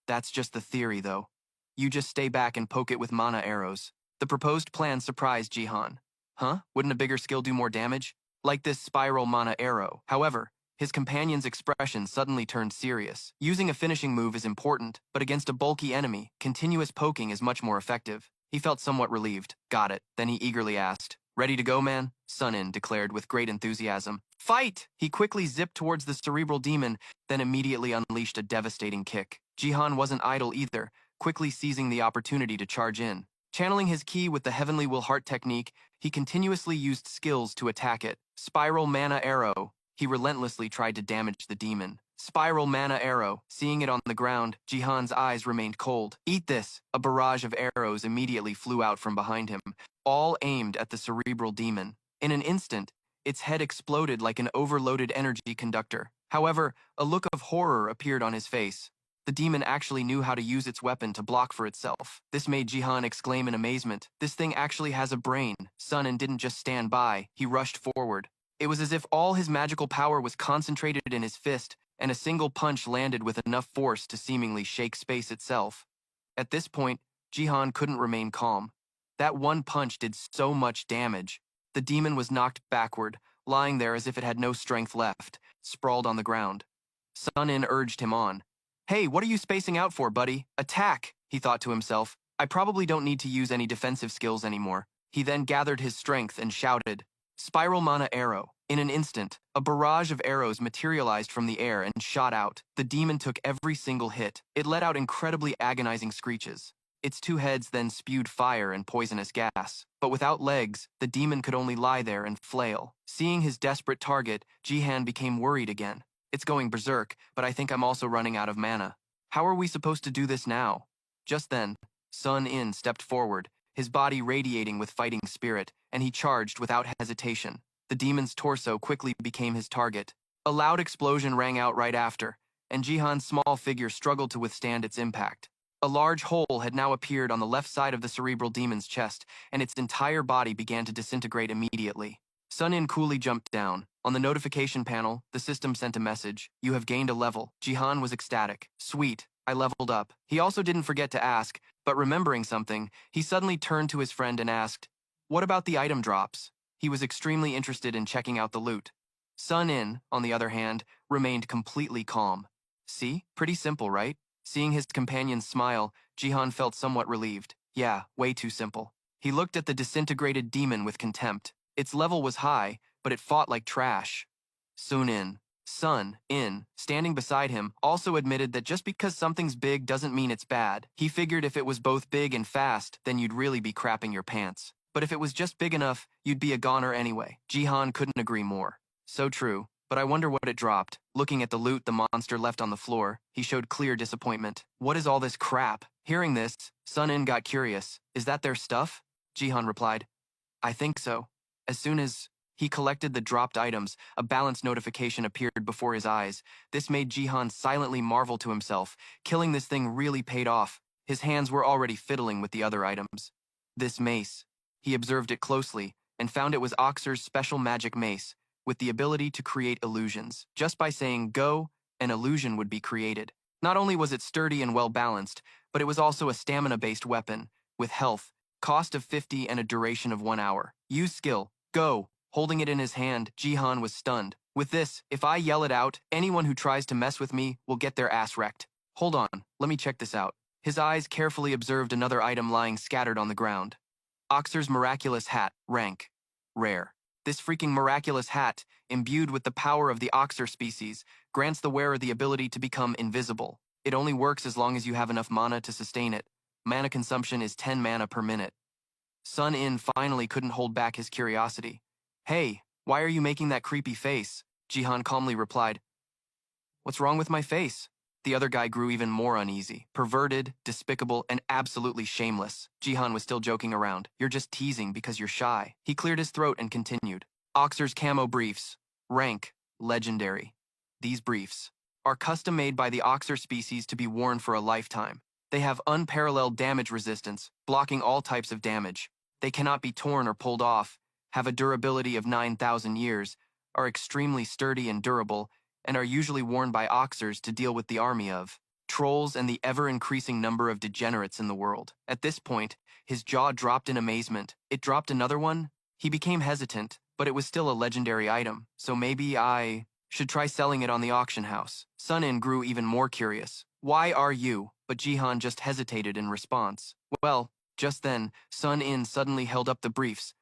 that's just the theory though. You just stay back and poke it with mana arrows. The proposed plan surprised Jihan. Huh? Wouldn't a bigger skill do more damage? Like this spiral mana arrow. However, his companion's expression suddenly turned serious. Using a finishing move is important, but against a bulky enemy, continuous poking is much more effective. He felt somewhat relieved. Got it. Then he eagerly asked, "Ready to go, man?" Sun-In declared with great enthusiasm. "Fight!" He quickly zipped towards the cerebral demon, then immediately unleashed a devastating kick. Jihan wasn't idle either, quickly seizing the opportunity to charge in. Channeling his ki with the Heavenly Will Heart technique, he continuously used skills to attack it. Spiral Mana Arrow. He relentlessly tried to damage the demon. Spiral Mana Arrow. Seeing it on the ground, Jihan's eyes remained cold. "Eat this!" A barrage of arrows immediately flew out from behind him, all aimed at the cerebral demon. In an instant, its head exploded like an overloaded energy conductor. However, a look of horror appeared on his face. The demon actually knew how to use its weapon to block for itself. This made Jihan exclaim in amazement. This thing actually has a brain. Sun-In didn't just stand by, he rushed forward. It was as if all his magical power was concentrated in his fist, and a single punch landed with enough force to seemingly shake space itself. At this point, Jihan couldn't remain calm. That one punch did so much damage. The demon was knocked backward, lying there as if it had no strength left, sprawled on the ground. Sun-In urged him on. "Hey, what are you spacing out for, buddy? Attack," he thought to himself. "I probably don't need to use any defensive skills anymore." He then gathered his strength and shouted, "Spiral Mana Arrow." In an instant, a barrage of arrows materialized from the air and shot out. The demon took every single hit. It let out incredibly agonizing screeches. Its two heads then spewed fire and poisonous gas. But without legs, the demon could only lie there and flail. Seeing his desperate target, Jihan became worried again. "It's going berserk, but I think I'm also running out of mana. How are we supposed to do this now?" Just then, Sun-In stepped forward, his body radiating with fighting spirit, and he charged without hesitation. The demon's torso quickly became his target. A loud explosion rang out right after, and Jihan's small figure struggled to withstand its impact. A large hole had now appeared on the left side of the cerebral demon's chest, and its entire body began to disintegrate immediately. Sun-In coolly jumped down. On the notification panel, the system sent a message. "You have gained a level." Jihan was ecstatic. "Sweet, I leveled up." He also didn't forget to ask, but remembering something, he suddenly turned to his friend and asked, "What about the item drops?" He was extremely interested in checking out the loot. Sun-In, on the other hand, remained completely calm. "See? Pretty simple, right?" Seeing his companion's smile, Jihan felt somewhat relieved. Yeah, way too simple. He looked at the disintegrated demon with contempt. Its level was high, but it fought like trash. Sun-In, standing beside him, also admitted that just because something's big doesn't mean it's bad. He figured if it was both big and fast, then you'd really be crapping your pants. But if it was just big enough, you'd be a goner anyway. Jihan couldn't agree more. So true, but I wonder what it dropped. Looking at the loot the monster left on the floor, he showed clear disappointment. "What is all this crap?" Hearing this, Sun-In got curious. "Is that their stuff?" Jihan replied, "I think so." As soon as he collected the dropped items, a balance notification appeared before his eyes. This made Jihan silently marvel to himself. Killing this thing really paid off. His hands were already fiddling with the other items. This mace. He observed it closely and found it was Oxer's special magic mace, with the ability to create illusions. Just by saying go, an illusion would be created. Not only was it sturdy and well-balanced, but it was also a stamina-based weapon, with health, cost of 50 and a duration of 1 hour. Use skill. Go. Holding it in his hand, Jihan was stunned. "With this, if I yell it out, anyone who tries to mess with me will get their ass wrecked. Hold on, let me check this out." His eyes carefully observed another item lying scattered on the ground. Oxer's miraculous hat, rank, rare. This freaking miraculous hat, imbued with the power of the Oxer species, grants the wearer the ability to become invisible. It only works as long as you have enough mana to sustain it. Mana consumption is 10 mana per minute. Sun-In finally couldn't hold back his curiosity. "Hey, why are you making that creepy face?" Jihan calmly replied, "What's wrong with my face?" The other guy grew even more uneasy. Perverted, despicable, and absolutely shameless. Jihan was still joking around. "You're just teasing because you're shy." He cleared his throat and continued. "Oxer's camo briefs. Rank, legendary. These briefs are custom made by the Oxer species to be worn for a lifetime. They have unparalleled damage resistance, blocking all types of damage. They cannot be torn or pulled off, have a durability of 9,000 years, are extremely sturdy and durable, and are usually worn by Oxers to deal with the army of trolls and the ever-increasing number of degenerates in the world." At this point, his jaw dropped in amazement. It dropped another one? He became hesitant, but it was still a legendary item, so maybe I should try selling it on the auction house. Sun-In grew even more curious. "Why are you?" But Jihan just hesitated in response. "Well, Just then, Sun In suddenly held up the briefs.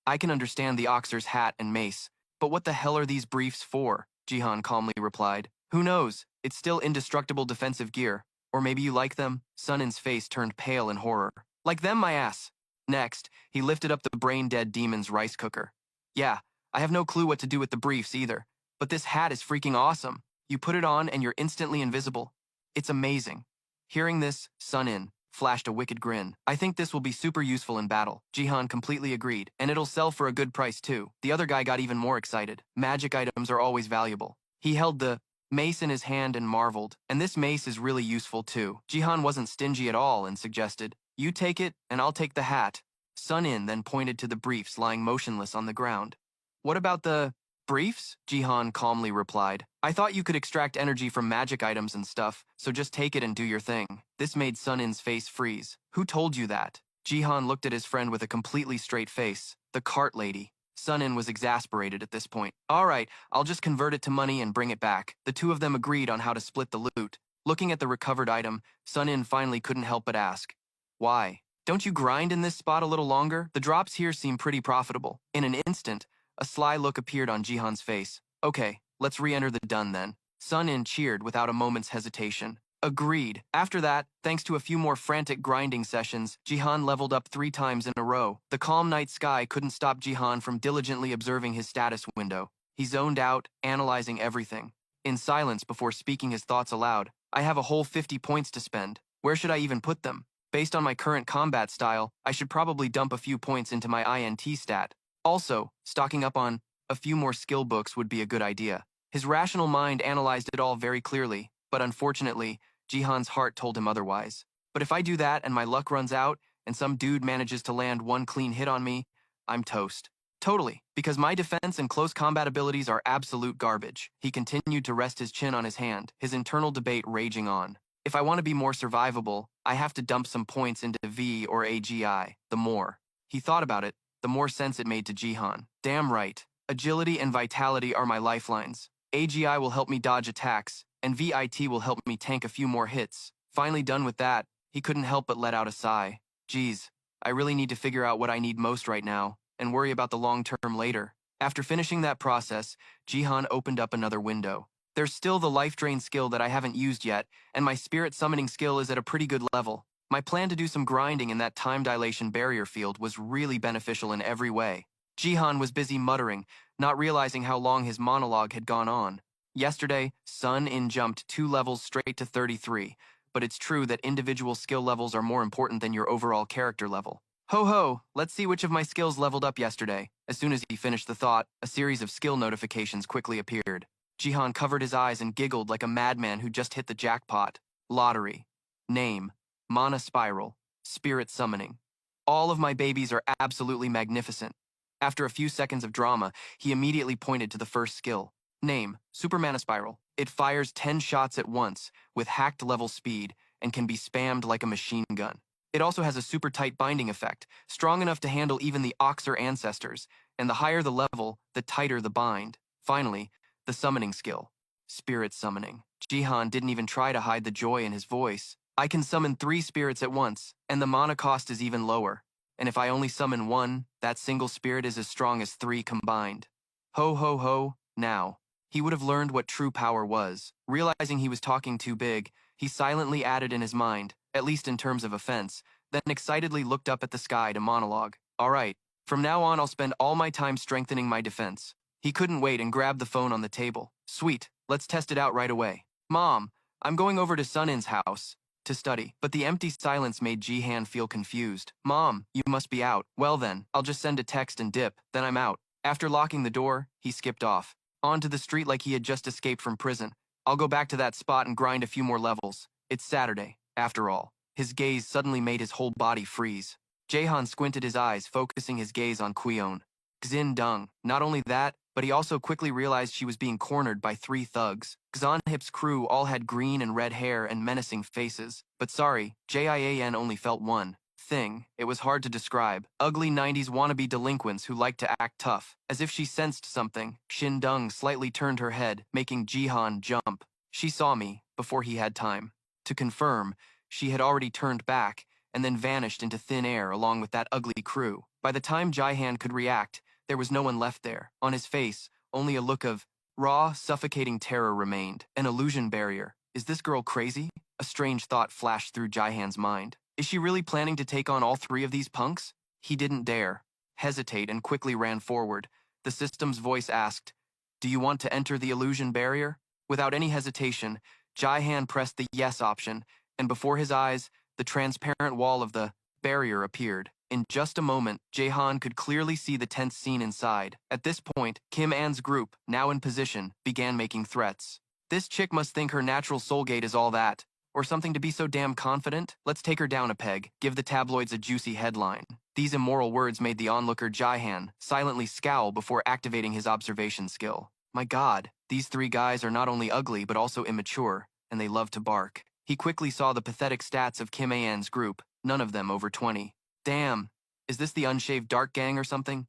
I can understand the Oxer's hat and mace, but what the hell are these briefs for? Jihan calmly replied. Who knows? It's still indestructible defensive gear. Or maybe you like them? Sun In's face turned pale in horror. Like them, my ass. Next, he lifted up the brain-dead demon's rice cooker. Yeah, I have no clue what to do with the briefs either, but this hat is freaking awesome. You put it on and you're instantly invisible. It's amazing. Hearing this, Sun In flashed a wicked grin. I think this will be super useful in battle. Jihan completely agreed, and it'll sell for a good price too. The other guy got even more excited. Magic items are always valuable. He held the mace in his hand and marveled, and this mace is really useful too. Jihan wasn't stingy at all and suggested, you take it, and I'll take the hat. Sun In then pointed to the briefs lying motionless on the ground. What about the briefs? Jihan calmly replied. I thought you could extract energy from magic items and stuff, so just take it and do your thing. This made Sun In's face freeze. Who told you that? Jihan looked at his friend with a completely straight face. The cart lady. Sun In was exasperated at this point. All right, I'll just convert it to money and bring it back. The two of them agreed on how to split the loot. Looking at the recovered item, Sun In finally couldn't help but ask, why? Don't you grind in this spot a little longer? The drops here seem pretty profitable. In an instant, a sly look appeared on Jihan's face. Okay, let's re-enter the dun then. Sun In cheered without a moment's hesitation. Agreed. After that, thanks to a few more frantic grinding sessions, Jihan leveled up 3 times in a row. The calm night sky couldn't stop Jihan from diligently observing his status window. He zoned out, analyzing everything. In silence before speaking his thoughts aloud, I have a whole 50 points to spend. Where should I even put them? Based on my current combat style, I should probably dump a few points into my INT stat. Also, stocking up on a few more skill books would be a good idea. His rational mind analyzed it all very clearly, but unfortunately, Jihan's heart told him otherwise. But if I do that and my luck runs out, and some dude manages to land one clean hit on me, I'm toast. Totally, because my defense and close combat abilities are absolute garbage. He continued to rest his chin on his hand, his internal debate raging on. If I want to be more survivable, I have to dump some points into V or AGI. The more he thought about it, the more sense it made to Jihan. Damn right. Agility and vitality are my lifelines. AGI will help me dodge attacks, and VIT will help me tank a few more hits. Finally done with that, he couldn't help but let out a sigh. Geez, I really need to figure out what I need most right now, and worry about the long term later. After finishing that process, Jihan opened up another window. There's still the life drain skill that I haven't used yet, and my spirit summoning skill is at a pretty good level. My plan to do some grinding in that time dilation barrier field was really beneficial in every way. Jihan was busy muttering, not realizing how long his monologue had gone on. Yesterday, Sun In jumped 2 levels straight to 33, but it's true that individual skill levels are more important than your overall character level. Ho ho, let's see which of my skills leveled up yesterday. As soon as he finished the thought, a series of skill notifications quickly appeared. Jihan covered his eyes and giggled like a madman who just hit the jackpot. Lottery. Name. Mana Spiral. Spirit Summoning. All of my babies are absolutely magnificent. After a few seconds of drama, he immediately pointed to the first skill. Name. Super Mana Spiral. It fires 10 shots at once, with hacked level speed, and can be spammed like a machine gun. It also has a super tight binding effect, strong enough to handle even the Oxer ancestors, and the higher the level, the tighter the bind. Finally, the summoning skill. Spirit Summoning. Jihan didn't even try to hide the joy in his voice. I can summon 3 spirits at once, and the mana cost is even lower. And if I only summon 1, that single spirit is as strong as 3 combined. Ho ho ho, now. He would have learned what true power was. Realizing he was talking too big, he silently added in his mind, at least in terms of offense, then excitedly looked up at the sky to monologue. All right, from now on I'll spend all my time strengthening my defense. He couldn't wait and grabbed the phone on the table. Sweet, let's test it out right away. Mom, I'm going over to Sun In's house to study, but the empty silence made Jihan feel confused. Mom, you must be out. Well then, I'll just send a text and dip, then I'm out. After locking the door, he skipped off. Onto the street like he had just escaped from prison. I'll go back to that spot and grind a few more levels. It's Saturday, after all. His gaze suddenly made his whole body freeze. Jaehan squinted his eyes, focusing his gaze on Kweon. Xin Dung. Not only that, but he also quickly realized she was being cornered by 3 thugs. Xanhip's crew all had green and red hair and menacing faces. But sorry, Jian only felt one thing. It was hard to describe. Ugly 90s wannabe delinquents who liked to act tough. As if she sensed something, Xin Dung slightly turned her head, making Jihan jump. She saw me, before he had time to confirm. She had already turned back, and then vanished into thin air along with that ugly crew. By the time Jaihan could react, there was no one left there. On his face, only a look of raw, suffocating terror remained. An illusion barrier. Is this girl crazy? A strange thought flashed through Jaihan's mind. Is she really planning to take on all three of these punks? He didn't dare hesitate and quickly ran forward. The system's voice asked, "Do you want to enter the illusion barrier?" Without any hesitation, Jaihan pressed the yes option, and before his eyes, the transparent wall of the barrier appeared. In just a moment, Jaehan could clearly see the tense scene inside. At this point, Kim An's group, now in position, began making threats. This chick must think her natural soul gate is all that, or something to be so damn confident. Let's take her down a peg, give the tabloids a juicy headline. These immoral words made the onlooker Jaihan silently scowl before activating his observation skill. My god, these three guys are not only ugly but also immature, and they love to bark. He quickly saw the pathetic stats of Kim An's group, none of them over 20. Damn, is this the unshaved dark gang or something?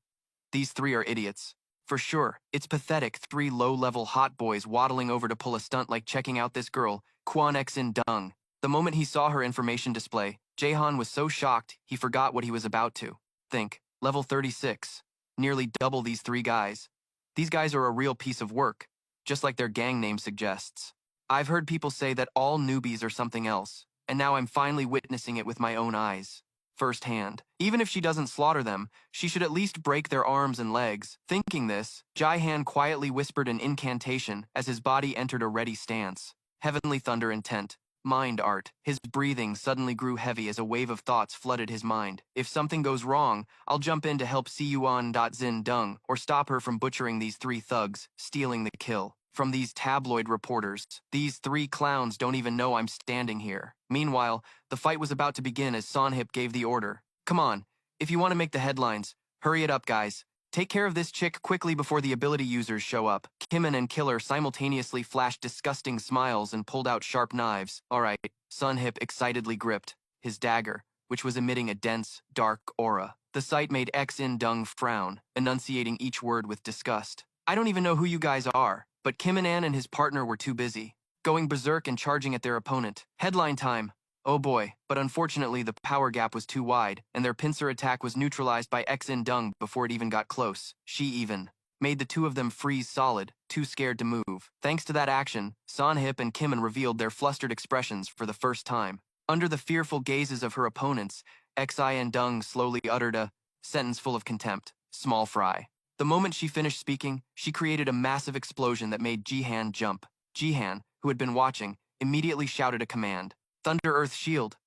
These three are idiots. For sure, it's pathetic, three low-level hot boys waddling over to pull a stunt like checking out this girl, Kwon Xin Dung. The moment he saw her information display, Jaehan was so shocked he forgot what he was about to think. Level 36. Nearly double these three guys. These guys are a real piece of work, just like their gang name suggests. I've heard people say that all newbies are something else, and now I'm finally witnessing it with my own eyes. Firsthand. Even if she doesn't slaughter them, she should at least break their arms and legs. Thinking this, Jaihan quietly whispered an incantation as his body entered a ready stance. Heavenly thunder intent. Mind art. His breathing suddenly grew heavy as a wave of thoughts flooded his mind. If something goes wrong, I'll jump in to help Siyuan.Zin Dung or stop her from butchering these three thugs, stealing the kill from these tabloid reporters. These three clowns don't even know I'm standing here. Meanwhile, the fight was about to begin as Sonhip gave the order. Come on, if you want to make the headlines, hurry it up, guys. Take care of this chick quickly before the ability users show up. Kimon and Killer simultaneously flashed disgusting smiles and pulled out sharp knives. Alright, Sonhip excitedly gripped his dagger, which was emitting a dense, dark aura. The sight made Xin Dung frown, enunciating each word with disgust. I don't even know who you guys are. But Kim An and his partner were too busy, going berserk and charging at their opponent. Headline time. Oh boy, but unfortunately the power gap was too wide, and their pincer attack was neutralized by Xin Dung before it even got close. She even made the two of them freeze solid, too scared to move. Thanks to that action, Sonhip and Kimon revealed their flustered expressions for the first time. Under the fearful gazes of her opponents, Xin Dung slowly uttered a sentence full of contempt. Small fry. The moment she finished speaking, she created a massive explosion that made Jihan jump. Jihan, who had been watching, immediately shouted a command. Thunder Earth Shield.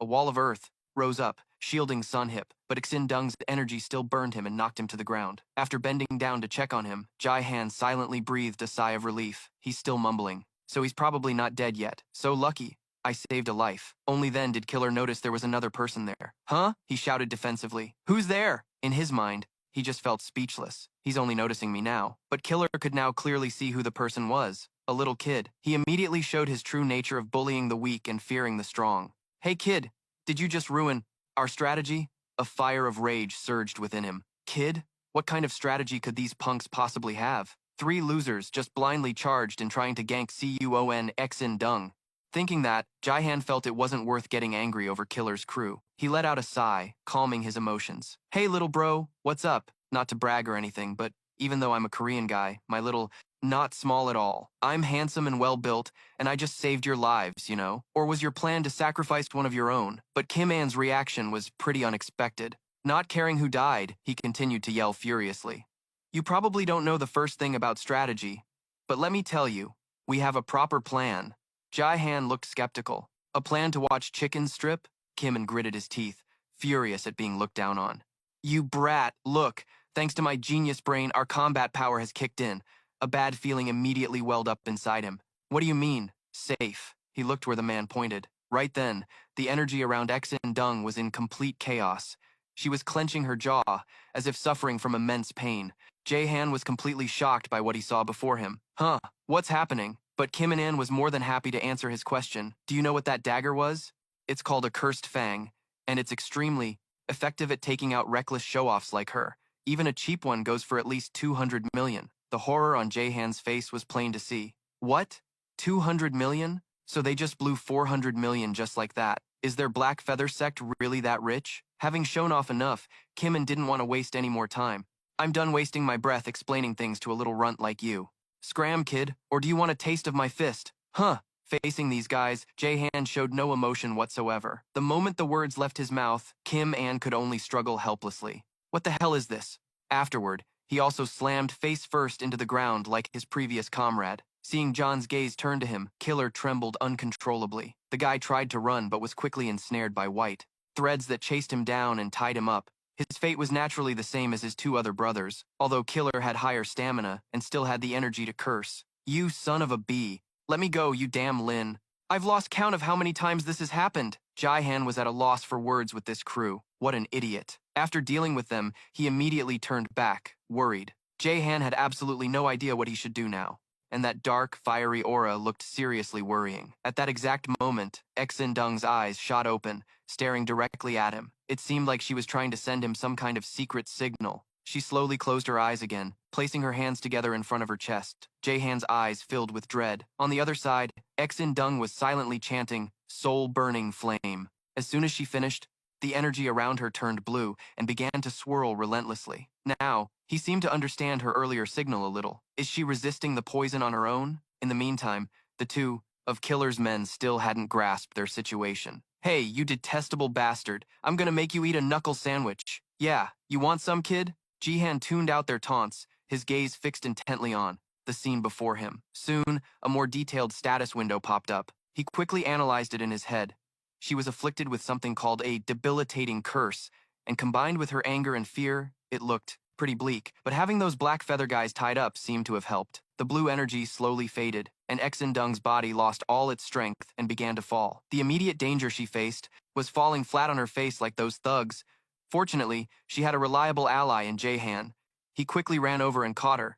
A wall of earth rose up, shielding Sonhip, but Xin Dung's energy still burned him and knocked him to the ground. After bending down to check on him, Jihan silently breathed a sigh of relief. He's still mumbling. So he's probably not dead yet. So lucky. I saved a life. Only then did Killer notice there was another person there. Huh? He shouted defensively. Who's there? In his mind, he just felt speechless. He's only noticing me now. But Killer could now clearly see who the person was. A little kid. He immediately showed his true nature of bullying the weak and fearing the strong. Hey kid, did you just ruin our strategy? A fire of rage surged within him. Kid? What kind of strategy could these punks possibly have? Three losers just blindly charged and trying to gank Cuon Xin Dung. Thinking that, Jihan felt it wasn't worth getting angry over Killer's crew. He let out a sigh, calming his emotions. Hey little bro, what's up? Not to brag or anything, but even though I'm a Korean guy, my little, not small at all. I'm handsome and well-built, and I just saved your lives, you know? Or was your plan to sacrifice one of your own? But Kim An's reaction was pretty unexpected. Not caring who died, he continued to yell furiously. You probably don't know the first thing about strategy, but let me tell you, we have a proper plan. Jihan looked skeptical. A plan to watch chickens strip? Kimon gritted his teeth, furious at being looked down on. You brat, look, thanks to my genius brain, our combat power has kicked in. A bad feeling immediately welled up inside him. What do you mean, safe? He looked where the man pointed. Right then, the energy around Xin Dung was in complete chaos. She was clenching her jaw, as if suffering from immense pain. Jaehan was completely shocked by what he saw before him. Huh, what's happening? But Kim An was more than happy to answer his question. Do you know what that dagger was? It's called a cursed fang, and it's extremely effective at taking out reckless show-offs like her. Even a cheap one goes for at least 200 million. The horror on Jaehan's face was plain to see. What? 200 million? So they just blew 400 million just like that. Is their Black Feather sect really that rich? Having shown off enough, Kimon didn't want to waste any more time. I'm done wasting my breath explaining things to a little runt like you. Scram, kid, or do you want a taste of my fist? Huh. Facing these guys, Jae-han showed no emotion whatsoever. The moment the words left his mouth, Kim-an could only struggle helplessly. What the hell is this? Afterward, he also slammed face first into the ground like his previous comrade. Seeing John's gaze turn to him, Killer trembled uncontrollably. The guy tried to run but was quickly ensnared by white threads that chased him down and tied him up. His fate was naturally the same as his two other brothers, although Killer had higher stamina and still had the energy to curse. You son of a bee. Let me go, you damn Lin. I've lost count of how many times this has happened. Jae-han was at a loss for words with this crew. What an idiot. After dealing with them, he immediately turned back, worried. Jae-han had absolutely no idea what he should do now, and that dark, fiery aura looked seriously worrying. At that exact moment, Exin-dung's eyes shot open, staring directly at him. It seemed like she was trying to send him some kind of secret signal. She slowly closed her eyes again, placing her hands together in front of her chest. Jae-han's eyes filled with dread. On the other side, Exin-dung was silently chanting, "Soul-burning flame." As soon as she finished, the energy around her turned blue and began to swirl relentlessly. Now, he seemed to understand her earlier signal a little. Is she resisting the poison on her own? In the meantime, the two of Killer's men still hadn't grasped their situation. Hey, you detestable bastard. I'm gonna make you eat a knuckle sandwich. Yeah, you want some, kid? Jihan tuned out their taunts, his gaze fixed intently on the scene before him. Soon, a more detailed status window popped up. He quickly analyzed it in his head. She was afflicted with something called a debilitating curse, and combined with her anger and fear, it looked pretty bleak. But having those Black Feather guys tied up seemed to have helped. The blue energy slowly faded, and Exin-dung's body lost all its strength and began to fall. The immediate danger she faced was falling flat on her face like those thugs. Fortunately, she had a reliable ally in Jae-han. He quickly ran over and caught her.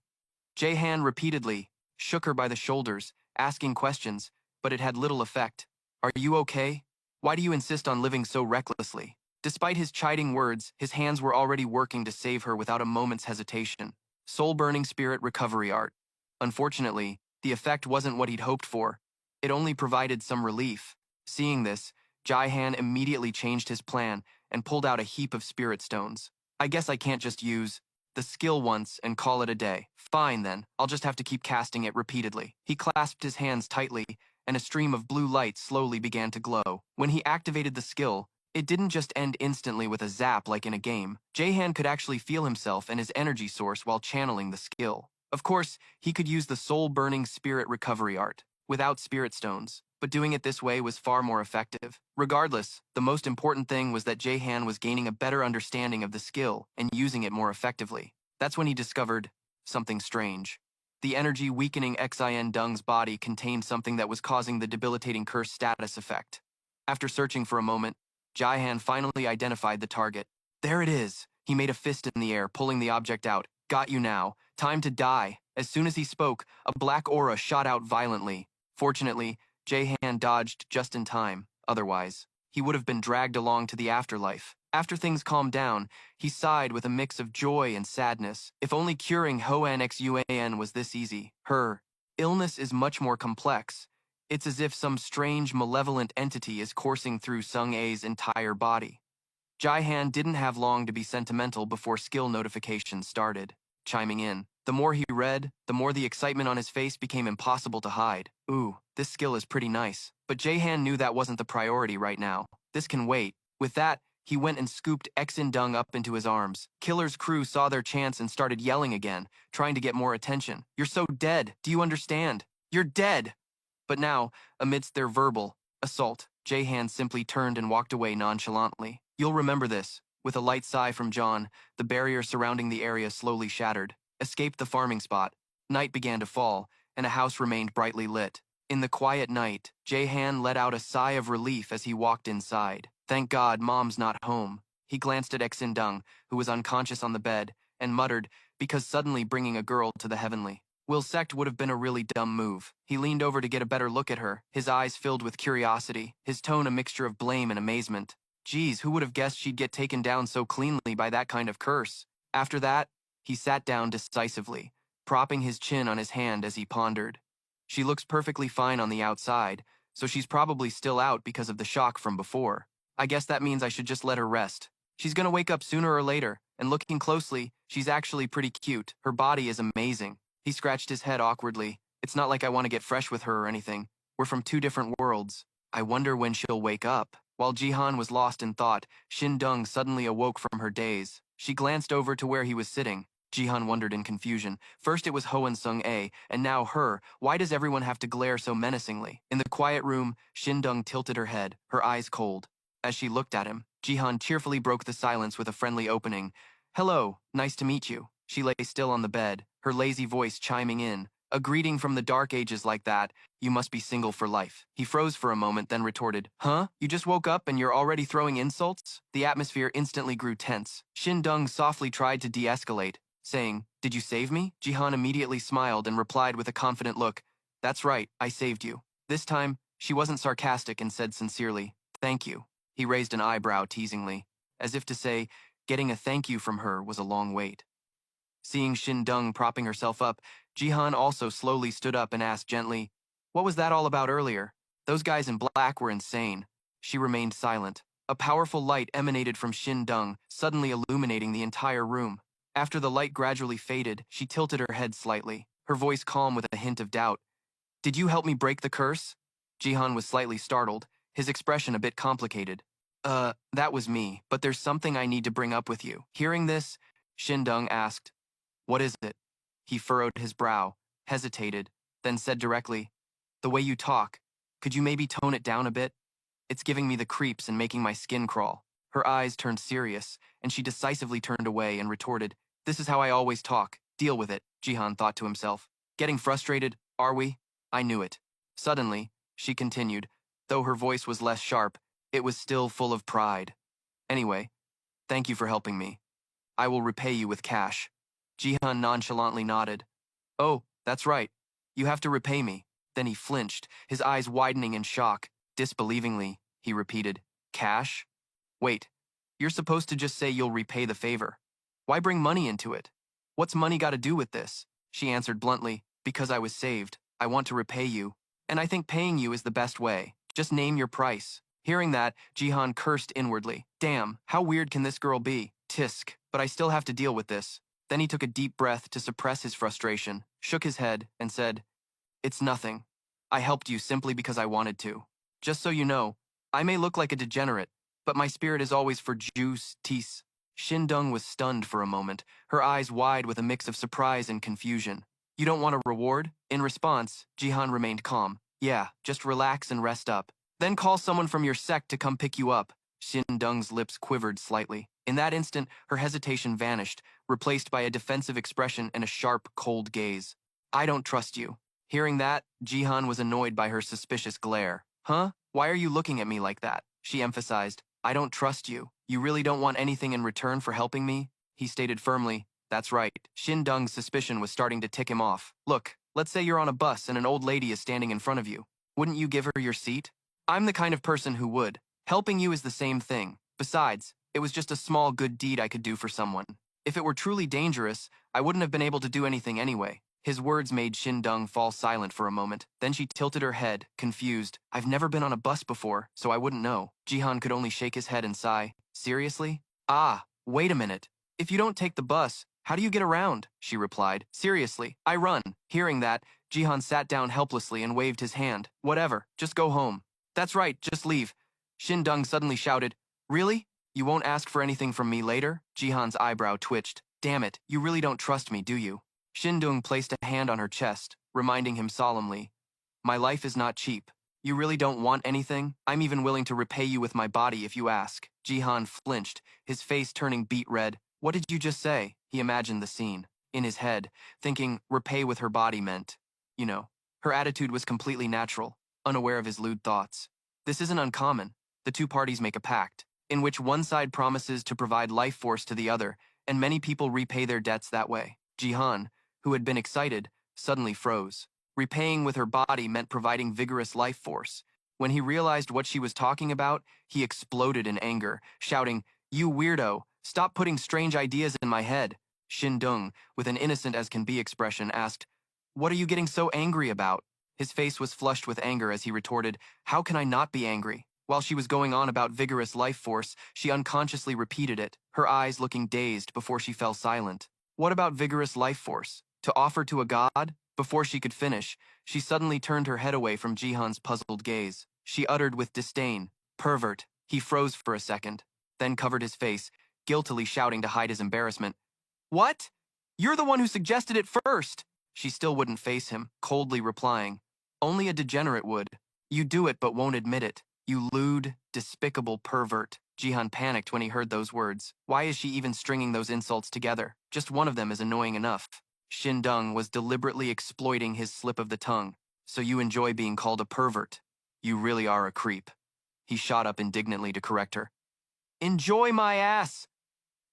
Jae-han repeatedly shook her by the shoulders, asking questions, but it had little effect. Are you okay? Why do you insist on living so recklessly? Despite his chiding words, his hands were already working to save her without a moment's hesitation. Soul-burning spirit recovery art. Unfortunately, the effect wasn't what he'd hoped for. It only provided some relief. Seeing this, Jae-han immediately changed his plan and pulled out a heap of spirit stones. I guess I can't just use the skill once and call it a day. Fine then, I'll just have to keep casting it repeatedly. He clasped his hands tightly, and a stream of blue light slowly began to glow. When he activated the skill, it didn't just end instantly with a zap like in a game. Jae-han could actually feel himself and his energy source while channeling the skill. Of course, he could use the soul-burning spirit recovery art, without spirit stones, but doing it this way was far more effective. Regardless, the most important thing was that Jae-han was gaining a better understanding of the skill and using it more effectively. That's when he discovered something strange. The energy weakening Xin-dung's body contained something that was causing the debilitating curse status effect. After searching for a moment, Jae-han finally identified the target. There it is. He made a fist in the air, pulling the object out. Got you now. Time to die. As soon as he spoke, a black aura shot out violently. Fortunately, Jae-han dodged just in time. Otherwise, he would have been dragged along to the afterlife. After things calmed down, he sighed with a mix of joy and sadness. If only curing Hoan Xuan was this easy. Her illness is much more complex. It's as if some strange, malevolent entity is coursing through Sung-A's entire body. Jae-han didn't have long to be sentimental before skill notifications started, chiming in. The more he read, the more the excitement on his face became impossible to hide. Ooh, this skill is pretty nice. But Jae-han knew that wasn't the priority right now. This can wait. With that, he went and scooped Exin-dung up into his arms. Killer's crew saw their chance and started yelling again, trying to get more attention. You're so dead. Do you understand? You're dead. But now, amidst their verbal assault, Jae-han simply turned and walked away nonchalantly. You'll remember this. With a light sigh from John, the barrier surrounding the area slowly shattered. Escaped the farming spot. Night began to fall, and a house remained brightly lit. In the quiet night, Jae-han let out a sigh of relief as he walked inside. Thank God Mom's not home. He glanced at Exin-dung, who was unconscious on the bed, and muttered, because suddenly bringing a girl to the heavenly Will sect would have been a really dumb move. He leaned over to get a better look at her, his eyes filled with curiosity, his tone a mixture of blame and amazement. Geez, who would have guessed she'd get taken down so cleanly by that kind of curse? After that, he sat down decisively, propping his chin on his hand as he pondered. She looks perfectly fine on the outside, so she's probably still out because of the shock from before. I guess that means I should just let her rest. She's gonna wake up sooner or later, and looking closely, she's actually pretty cute. Her body is amazing. He scratched his head awkwardly. It's not like I want to get fresh with her or anything. We're from two different worlds. I wonder when she'll wake up. While Jihan was lost in thought, Shin-dong suddenly awoke from her daze. She glanced over to where he was sitting. Jihan wondered in confusion. First it was Hoan Sung-ae, and now her. Why does everyone have to glare so menacingly? In the quiet room, Shin-dong tilted her head, her eyes cold. As she looked at him, Jihan cheerfully broke the silence with a friendly opening. Hello, nice to meet you. She lay still on the bed, her lazy voice chiming in. A greeting from the dark ages like that, you must be single for life. He froze for a moment, then retorted, Huh? You just woke up and you're already throwing insults? The atmosphere instantly grew tense. Shin-dong softly tried to de-escalate, saying, Did you save me? Jihan immediately smiled and replied with a confident look, That's right, I saved you. This time, she wasn't sarcastic and said sincerely, Thank you. He raised an eyebrow teasingly, as if to say, getting a thank you from her was a long wait. Seeing Shin-dong propping herself up, Jihan also slowly stood up and asked gently, What was that all about earlier? Those guys in black were insane. She remained silent. A powerful light emanated from Shin-dong, suddenly illuminating the entire room. After the light gradually faded, she tilted her head slightly, her voice calm with a hint of doubt. Did you help me break the curse? Jihan was slightly startled, his expression a bit complicated. That was me, but there's something I need to bring up with you. Hearing this, Shin-dong asked, What is it? He furrowed his brow, hesitated, then said directly, The way you talk, could you maybe tone it down a bit? It's giving me the creeps and making my skin crawl. Her eyes turned serious, and she decisively turned away and retorted, This is how I always talk. Deal with it, Jihan thought to himself. Getting frustrated, are we? I knew it. Suddenly, she continued, though her voice was less sharp, it was still full of pride. Anyway, thank you for helping me. I will repay you with cash. Jihan nonchalantly nodded. Oh, that's right. You have to repay me. Then he flinched, his eyes widening in shock. Disbelievingly, he repeated, Cash? Wait, you're supposed to just say you'll repay the favor. Why bring money into it? What's money got to do with this? She answered bluntly, Because I was saved. I want to repay you. And I think paying you is the best way. Just name your price. Hearing that, Jihan cursed inwardly. Damn, how weird can this girl be? Tisk, but I still have to deal with this. Then he took a deep breath to suppress his frustration, shook his head, and said, It's nothing. I helped you simply because I wanted to. Just so you know, I may look like a degenerate, but my spirit is always for justice. Shin-dong was stunned for a moment, her eyes wide with a mix of surprise and confusion. You don't want a reward? In response, Jihan remained calm. Yeah, just relax and rest up. Then call someone from your sect to come pick you up. Shin-dong's lips quivered slightly. In that instant, her hesitation vanished, replaced by a defensive expression and a sharp, cold gaze. I don't trust you. Hearing that, Jihan was annoyed by her suspicious glare. Huh? Why are you looking at me like that? She emphasized. I don't trust you. You really don't want anything in return for helping me? He stated firmly. That's right. Shin-dong's suspicion was starting to tick him off. Look, let's say you're on a bus and an old lady is standing in front of you. Wouldn't you give her your seat? I'm the kind of person who would. Helping you is the same thing. Besides, it was just a small good deed I could do for someone. If it were truly dangerous, I wouldn't have been able to do anything anyway. His words made Shin-dong fall silent for a moment. Then she tilted her head, confused. I've never been on a bus before, so I wouldn't know. Jihan could only shake his head and sigh. Seriously? Ah, wait a minute. If you don't take the bus, how do you get around? She replied. Seriously, I run. Hearing that, Jihan sat down helplessly and waved his hand. Whatever, just go home. That's right, just leave. Shin-dong suddenly shouted, Really? You won't ask for anything from me later? Jihan's eyebrow twitched. Damn it, you really don't trust me, do you? Shin-dong placed a hand on her chest, reminding him solemnly, My life is not cheap. You really don't want anything? I'm even willing to repay you with my body if you ask. Jihan flinched, his face turning beet red. What did you just say? He imagined the scene. In his head, thinking repay with her body meant, her attitude was completely natural, unaware of his lewd thoughts. This isn't uncommon. The two parties make a pact, in which one side promises to provide life force to the other, and many people repay their debts that way. Jihan, who had been excited, suddenly froze. Repaying with her body meant providing vigorous life force. When he realized what she was talking about, he exploded in anger, shouting, You weirdo, stop putting strange ideas in my head. Shin-dong, with an innocent as can be expression, asked, What are you getting so angry about? His face was flushed with anger as he retorted, "How can I not be angry?" While she was going on about vigorous life force, she unconsciously repeated it, her eyes looking dazed before she fell silent. What about vigorous life force? To offer to a god? Before she could finish, she suddenly turned her head away from Jihan's puzzled gaze. She uttered with disdain, "Pervert." He froze for a second, then covered his face, guiltily shouting to hide his embarrassment. "What? You're the one who suggested it first!" She still wouldn't face him, coldly replying, "Only a degenerate would. You do it but won't admit it. You lewd, despicable pervert." Jihan panicked when he heard those words. Why is she even stringing those insults together? Just one of them is annoying enough. Shindong was deliberately exploiting his slip of the tongue. "So you enjoy being called a pervert? You really are a creep." He shot up indignantly to correct her. "Enjoy my ass!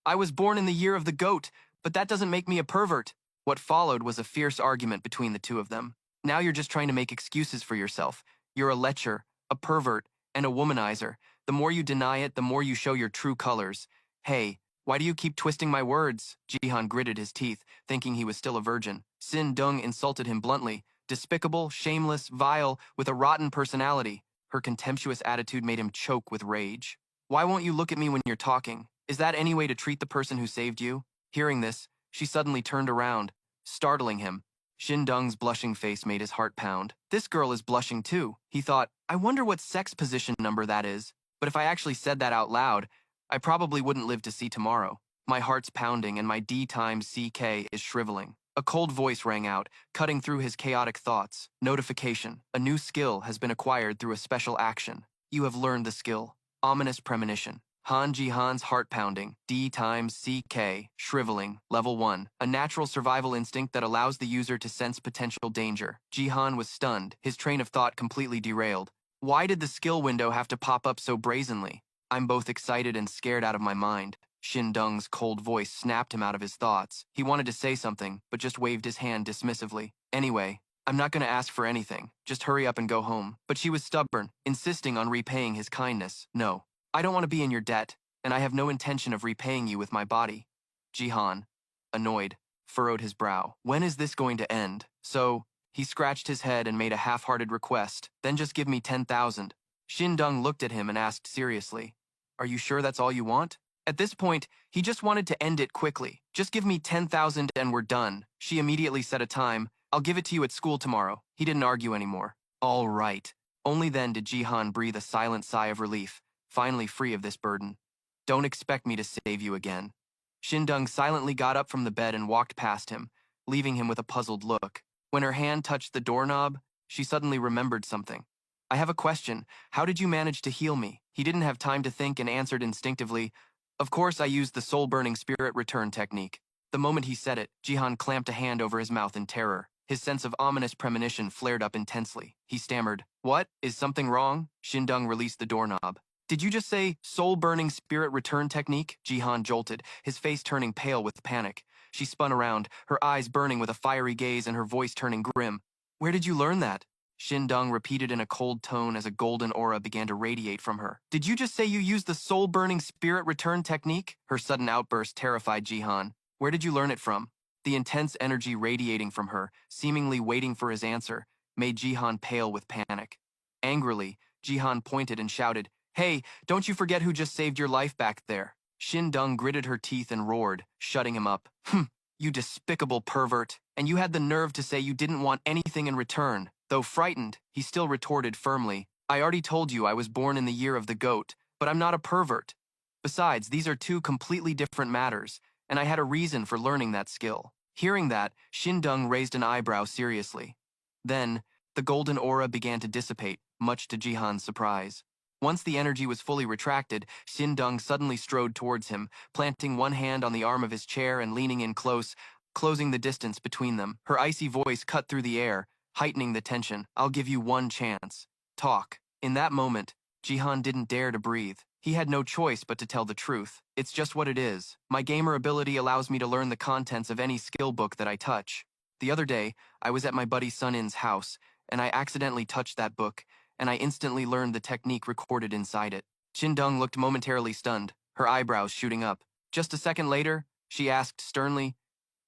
I was born in the year of the goat, but that doesn't make me a pervert." What followed was a fierce argument between the two of them. "Now you're just trying to make excuses for yourself. You're a lecher, a pervert, and a womanizer. The more you deny it, the more you show your true colors. Hey, why do you keep twisting my words?" Jihan gritted his teeth, thinking he was still a virgin. Sin Dung insulted him bluntly. Despicable, shameless, vile, with a rotten personality. Her contemptuous attitude made him choke with rage. "Why won't you look at me when you're talking? Is that any way to treat the person who saved you?" Hearing this, she suddenly turned around, startling him. Shindung's blushing face made his heart pound. This girl is blushing too. He thought, I wonder what sex position number that is. But if I actually said that out loud, I probably wouldn't live to see tomorrow. My heart's pounding and my D times CK is shriveling. A cold voice rang out, cutting through his chaotic thoughts. Notification. A new skill has been acquired through a special action. You have learned the skill. Ominous premonition. Han Jihan's heart pounding, D times CK, shriveling, level 1, a natural survival instinct that allows the user to sense potential danger. Jihan was stunned, his train of thought completely derailed. Why did the skill window have to pop up so brazenly? I'm both excited and scared out of my mind. Shindung's cold voice snapped him out of his thoughts. He wanted to say something, but just waved his hand dismissively. Anyway, I'm not going to ask for anything. Just hurry up and go home. But she was stubborn, insisting on repaying his kindness. No. I don't want to be in your debt, and I have no intention of repaying you with my body. Jihan, annoyed, furrowed his brow. When is this going to end? So, he scratched his head and made a half-hearted request. Then just give me 10,000. Shindung looked at him and asked seriously, Are you sure that's all you want? At this point, he just wanted to end it quickly. Just give me 10,000 and we're done. She immediately set a time. I'll give it to you at school tomorrow. He didn't argue anymore. All right. Only then did Jihan breathe a silent sigh of relief, finally free of this burden. Don't expect me to save you again. Shindung silently got up from the bed and walked past him, leaving him with a puzzled look. When her hand touched the doorknob, she suddenly remembered something. I have a question. How did you manage to heal me? He didn't have time to think and answered instinctively, Of course I used the soul-burning spirit return technique. The moment he said it, Jihan clamped a hand over his mouth in terror. His sense of ominous premonition flared up intensely. He stammered, What? Is something wrong? Shindung released the doorknob. Did you just say soul-burning spirit return technique? Jihan jolted, his face turning pale with panic. She spun around, her eyes burning with a fiery gaze and her voice turning grim. Where did you learn that? Shindung repeated in a cold tone as a golden aura began to radiate from her. Did you just say you used the soul-burning spirit return technique? Her sudden outburst terrified Jihan. Where did you learn it from? The intense energy radiating from her, seemingly waiting for his answer, made Jihan pale with panic. Angrily, Jihan pointed and shouted, Hey, don't you forget who just saved your life back there. Shindung gritted her teeth and roared, shutting him up. You despicable pervert. And you had the nerve to say you didn't want anything in return. Though frightened, he still retorted firmly, I already told you I was born in the year of the goat, but I'm not a pervert. Besides, these are two completely different matters, and I had a reason for learning that skill. Hearing that, Shindung raised an eyebrow seriously. Then, the golden aura began to dissipate, much to Jihan's surprise. Once the energy was fully retracted, Shindung suddenly strode towards him, planting one hand on the arm of his chair and leaning in close, closing the distance between them. Her icy voice cut through the air, heightening the tension. I'll give you one chance. Talk. In that moment, Jihan didn't dare to breathe. He had no choice but to tell the truth. It's just what it is. My gamer ability allows me to learn the contents of any skill book that I touch. The other day, I was at my buddy Sunin's house, and I accidentally touched that book, and I instantly learned the technique recorded inside it. Shindung looked momentarily stunned, her eyebrows shooting up. Just a second later, she asked sternly,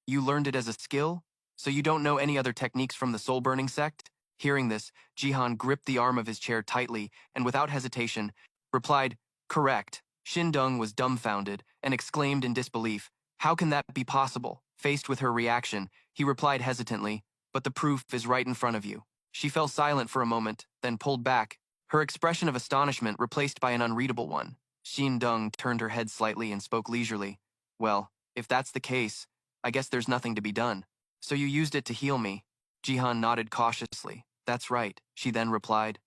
You learned it as a skill? So you don't know any other techniques from the soul-burning sect? Hearing this, Jihan gripped the arm of his chair tightly and without hesitation, replied, "Correct." Shindung was dumbfounded and exclaimed in disbelief, "How can that be possible?" Faced with her reaction, he replied hesitantly, "But the proof is right in front of you." She fell silent for a moment, then pulled back, her expression of astonishment replaced by an unreadable one. Shindung turned her head slightly and spoke leisurely, "Well, if that's the case, I guess there's nothing to be done. So you used it to heal me?" Jihan nodded cautiously. "That's right," she then replied.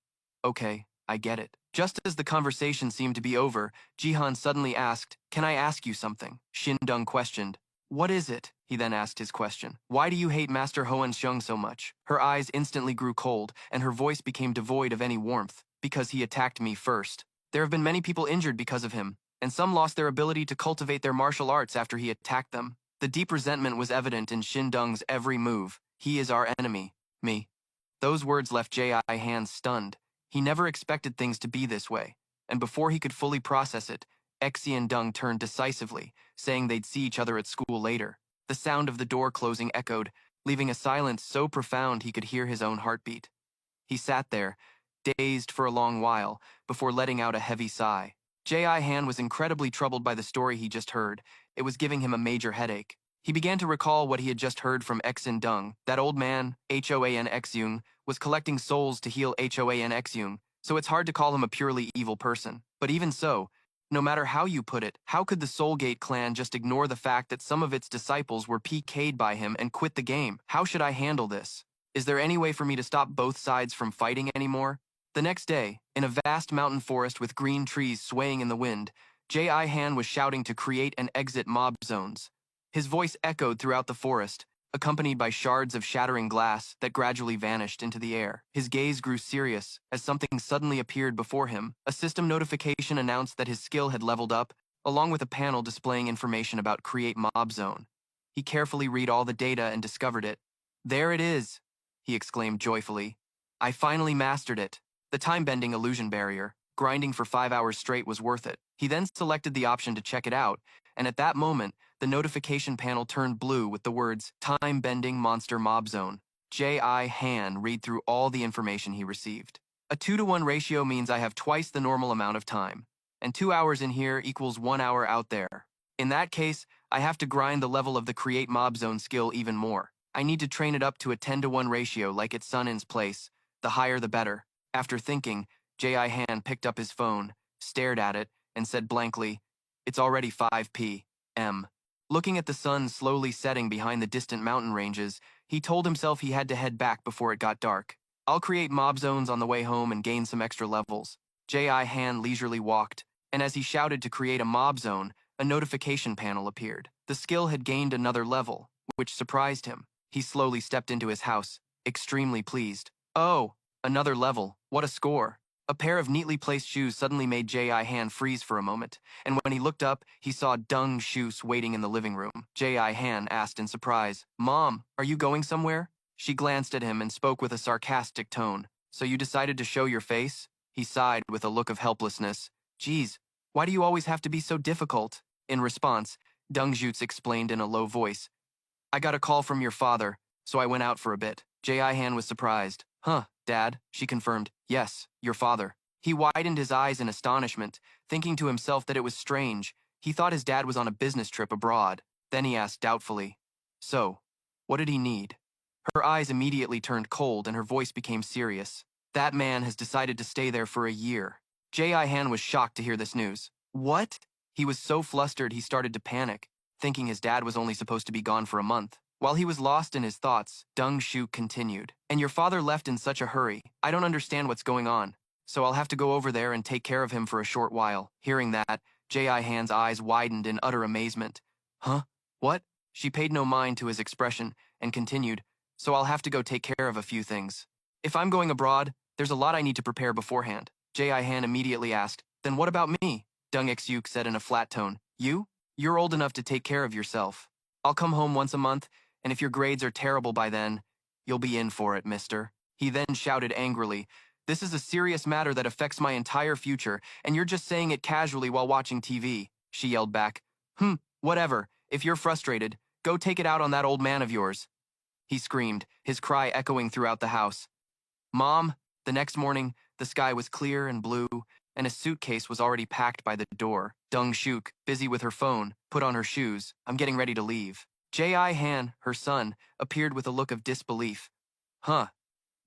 "Okay, I get it." Just as the conversation seemed to be over, Jihan suddenly asked, "Can I ask you something?" Shindung questioned. "What is it?" He then asked his question. "Why do you hate Master Hoan Xiong so much?" Her eyes instantly grew cold, and her voice became devoid of any warmth. "Because he attacked me first. There have been many people injured because of him, and some lost their ability to cultivate their martial arts after he attacked them." The deep resentment was evident in Shindung's every move. "He is our enemy. Me." Those words left J.I. Han stunned. He never expected things to be this way, and before he could fully process it, Exi and Dung turned decisively, saying they'd see each other at school later. The sound of the door closing echoed, leaving a silence so profound he could hear his own heartbeat. He sat there, dazed for a long while, before letting out a heavy sigh. J.I. Han was incredibly troubled by the story he just heard. It was giving him a major headache. He began to recall what he had just heard from Exin Dung. That old man, Hoan Xeung, was collecting souls to heal Hoan Xeung, so it's hard to call him a purely evil person. But even so, no matter how you put it, how could the Soulgate clan just ignore the fact that some of its disciples were PK'd by him and quit the game? How should I handle this? Is there any way for me to stop both sides from fighting anymore? The next day, in a vast mountain forest with green trees swaying in the wind, J.I. Han was shouting to create and exit mob zones. His voice echoed throughout the forest, accompanied by shards of shattering glass that gradually vanished into the air. His gaze grew serious as something suddenly appeared before him. A system notification announced that his skill had leveled up, along with a panel displaying information about Create Mob Zone. He carefully read all the data and discovered it. "There it is," he exclaimed joyfully. "I finally mastered it. The time-bending illusion barrier. Grinding for 5 hours straight was worth it." He then selected the option to check it out, and at that moment, the notification panel turned blue with the words, "Time-bending monster mob zone." J.I. Han read through all the information he received. "A 2-to-1 ratio means I have twice the normal amount of time, and 2 hours in here equals 1 hour out there. In that case, I have to grind the level of the Create Mob Zone skill even more. I need to train it up to a 10-to-1 ratio like its Sunin's place. The higher the better." After thinking, J.I. Han picked up his phone, stared at it, and said blankly, "It's already 5 p.m." Looking at the sun slowly setting behind the distant mountain ranges, he told himself he had to head back before it got dark. "I'll create mob zones on the way home and gain some extra levels." J.I. Han leisurely walked, and as he shouted to create a mob zone, a notification panel appeared. The skill had gained another level, which surprised him. He slowly stepped into his house, extremely pleased. "Oh, another level. What a score." A pair of neatly placed shoes suddenly made J.I. Han freeze for a moment, and when he looked up, he saw Dung Shoes waiting in the living room. J.I. Han asked in surprise, "Mom, are you going somewhere?" She glanced at him and spoke with a sarcastic tone. "So you decided to show your face?" He sighed with a look of helplessness. "Geez, why do you always have to be so difficult?" In response, Dung Jutz explained in a low voice, "I got a call from your father, so I went out for a bit." J.I. Han was surprised. "Huh, Dad," she confirmed. "Yes, your father." He widened his eyes in astonishment, thinking to himself that it was strange. He thought his dad was on a business trip abroad. Then he asked doubtfully, "So, what did he need?" Her eyes immediately turned cold and her voice became serious. "That man has decided to stay there for a year." J.I. Han was shocked to hear this news. "What?" He was so flustered he started to panic, thinking his dad was only supposed to be gone for a month. While he was lost in his thoughts, Dung Shu continued, "And your father left in such a hurry. I don't understand what's going on, so I'll have to go over there and take care of him for a short while." Hearing that, J.I. Han's eyes widened in utter amazement. "Huh? What?" She paid no mind to his expression and continued, "So I'll have to go take care of a few things. If I'm going abroad, there's a lot I need to prepare beforehand." J.I. Han immediately asked, "Then what about me?" Dung Xyuk said in a flat tone, "You? You're old enough to take care of yourself. I'll come home once a month, and if your grades are terrible by then, you'll be in for it, mister." He then shouted angrily, "This is a serious matter that affects my entire future, and you're just saying it casually while watching TV." She yelled back, Whatever. If you're frustrated, go take it out on that old man of yours." He screamed, his cry echoing throughout the house. Mom, the next morning, the sky was clear and blue, and a suitcase was already packed by the door. Dong Shuk, busy with her phone, put on her shoes. I'm getting ready to leave. J.I. Han, her son, appeared with a look of disbelief. Huh,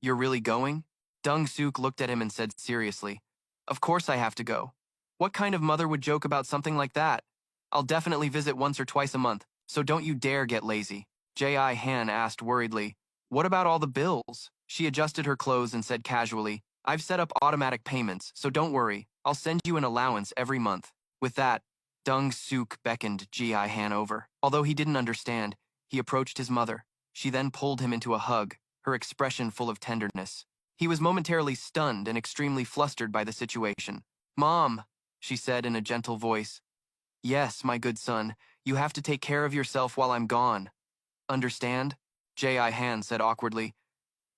you're really going? Dong Suk looked at him and said seriously, Of course I have to go. What kind of mother would joke about something like that? I'll definitely visit once or twice a month, so don't you dare get lazy. J.I. Han asked worriedly, What about all the bills? She adjusted her clothes and said casually, I've set up automatic payments, so don't worry. I'll send you an allowance every month. With that, Dong Suk beckoned Ji-I Han over. Although he didn't understand, he approached his mother. She then pulled him into a hug, her expression full of tenderness. He was momentarily stunned and extremely flustered by the situation. Mom, she said in a gentle voice. Yes, my good son, you have to take care of yourself while I'm gone. Understand? Ji-I Han said awkwardly.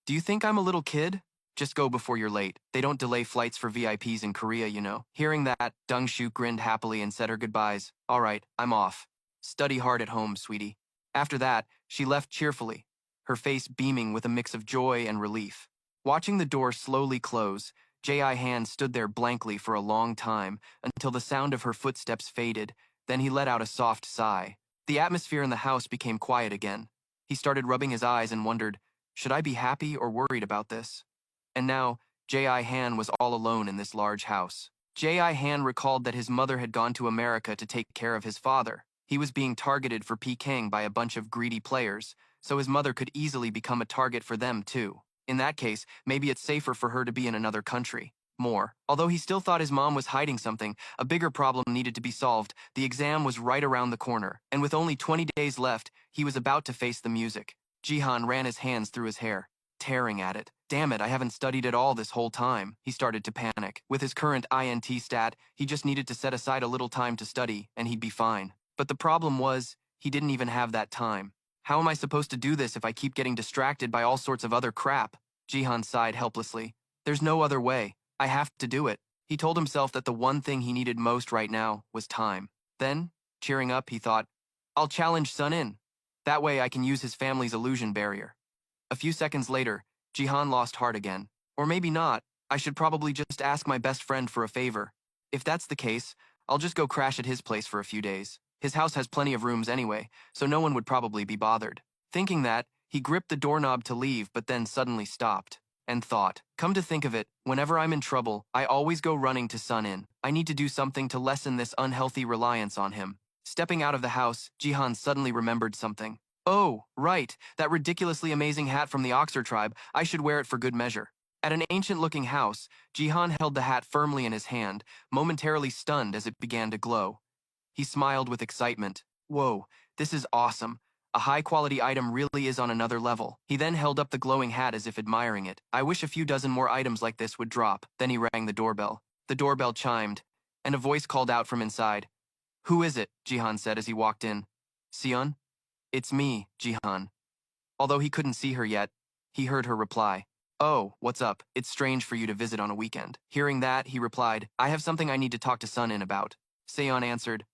Do you think I'm a little kid? Just go before you're late. They don't delay flights for VIPs in Korea, you know. Hearing that, Dong Shu grinned happily and said her goodbyes. All right, I'm off. Study hard at home, sweetie. After that, she left cheerfully, her face beaming with a mix of joy and relief. Watching the door slowly close, J.I. Han stood there blankly for a long time until the sound of her footsteps faded. Then he let out a soft sigh. The atmosphere in the house became quiet again. He started rubbing his eyes and wondered, should I be happy or worried about this? And now, J.I. Han was all alone in this large house. J.I. Han recalled that his mother had gone to America to take care of his father. He was being targeted for Peking by a bunch of greedy players, so his mother could easily become a target for them too. In that case, maybe it's safer for her to be in another country. Although he still thought his mom was hiding something, a bigger problem needed to be solved. The exam was right around the corner, and with only 20 days left, he was about to face the music. Jihan ran his hands through his hair, tearing at it. Damn it, I haven't studied at all this whole time. He started to panic. With his current INT stat, he just needed to set aside a little time to study, and he'd be fine. But the problem was, he didn't even have that time. How am I supposed to do this if I keep getting distracted by all sorts of other crap? Jihan sighed helplessly. There's no other way. I have to do it. He told himself that the one thing he needed most right now was time. Then, cheering up, he thought, I'll challenge Sun In. That way I can use his family's illusion barrier. A few seconds later, Jihan lost heart again. Or maybe not. I should probably just ask my best friend for a favor. If that's the case, I'll just go crash at his place for a few days. His house has plenty of rooms anyway, so no one would probably be bothered. Thinking that, he gripped the doorknob to leave but then suddenly stopped, and thought, come to think of it, whenever I'm in trouble, I always go running to Sun In. I need to do something to lessen this unhealthy reliance on him. Stepping out of the house, Jihan suddenly remembered something. Oh, right, that ridiculously amazing hat from the Oxer tribe. I should wear it for good measure. At an ancient-looking house, Jihan held the hat firmly in his hand, momentarily stunned as it began to glow. He smiled with excitement. Whoa, this is awesome. A high-quality item really is on another level. He then held up the glowing hat as if admiring it. I wish a few dozen more items like this would drop. Then he rang the doorbell. The doorbell chimed, and a voice called out from inside. Who is it? Jihan said as he walked in. Sion? It's me, Jihan. Although he couldn't see her yet, he heard her reply. Oh, what's up? It's strange for you to visit on a weekend. Hearing that, he replied, I have something I need to talk to Sun In about. Seon answered,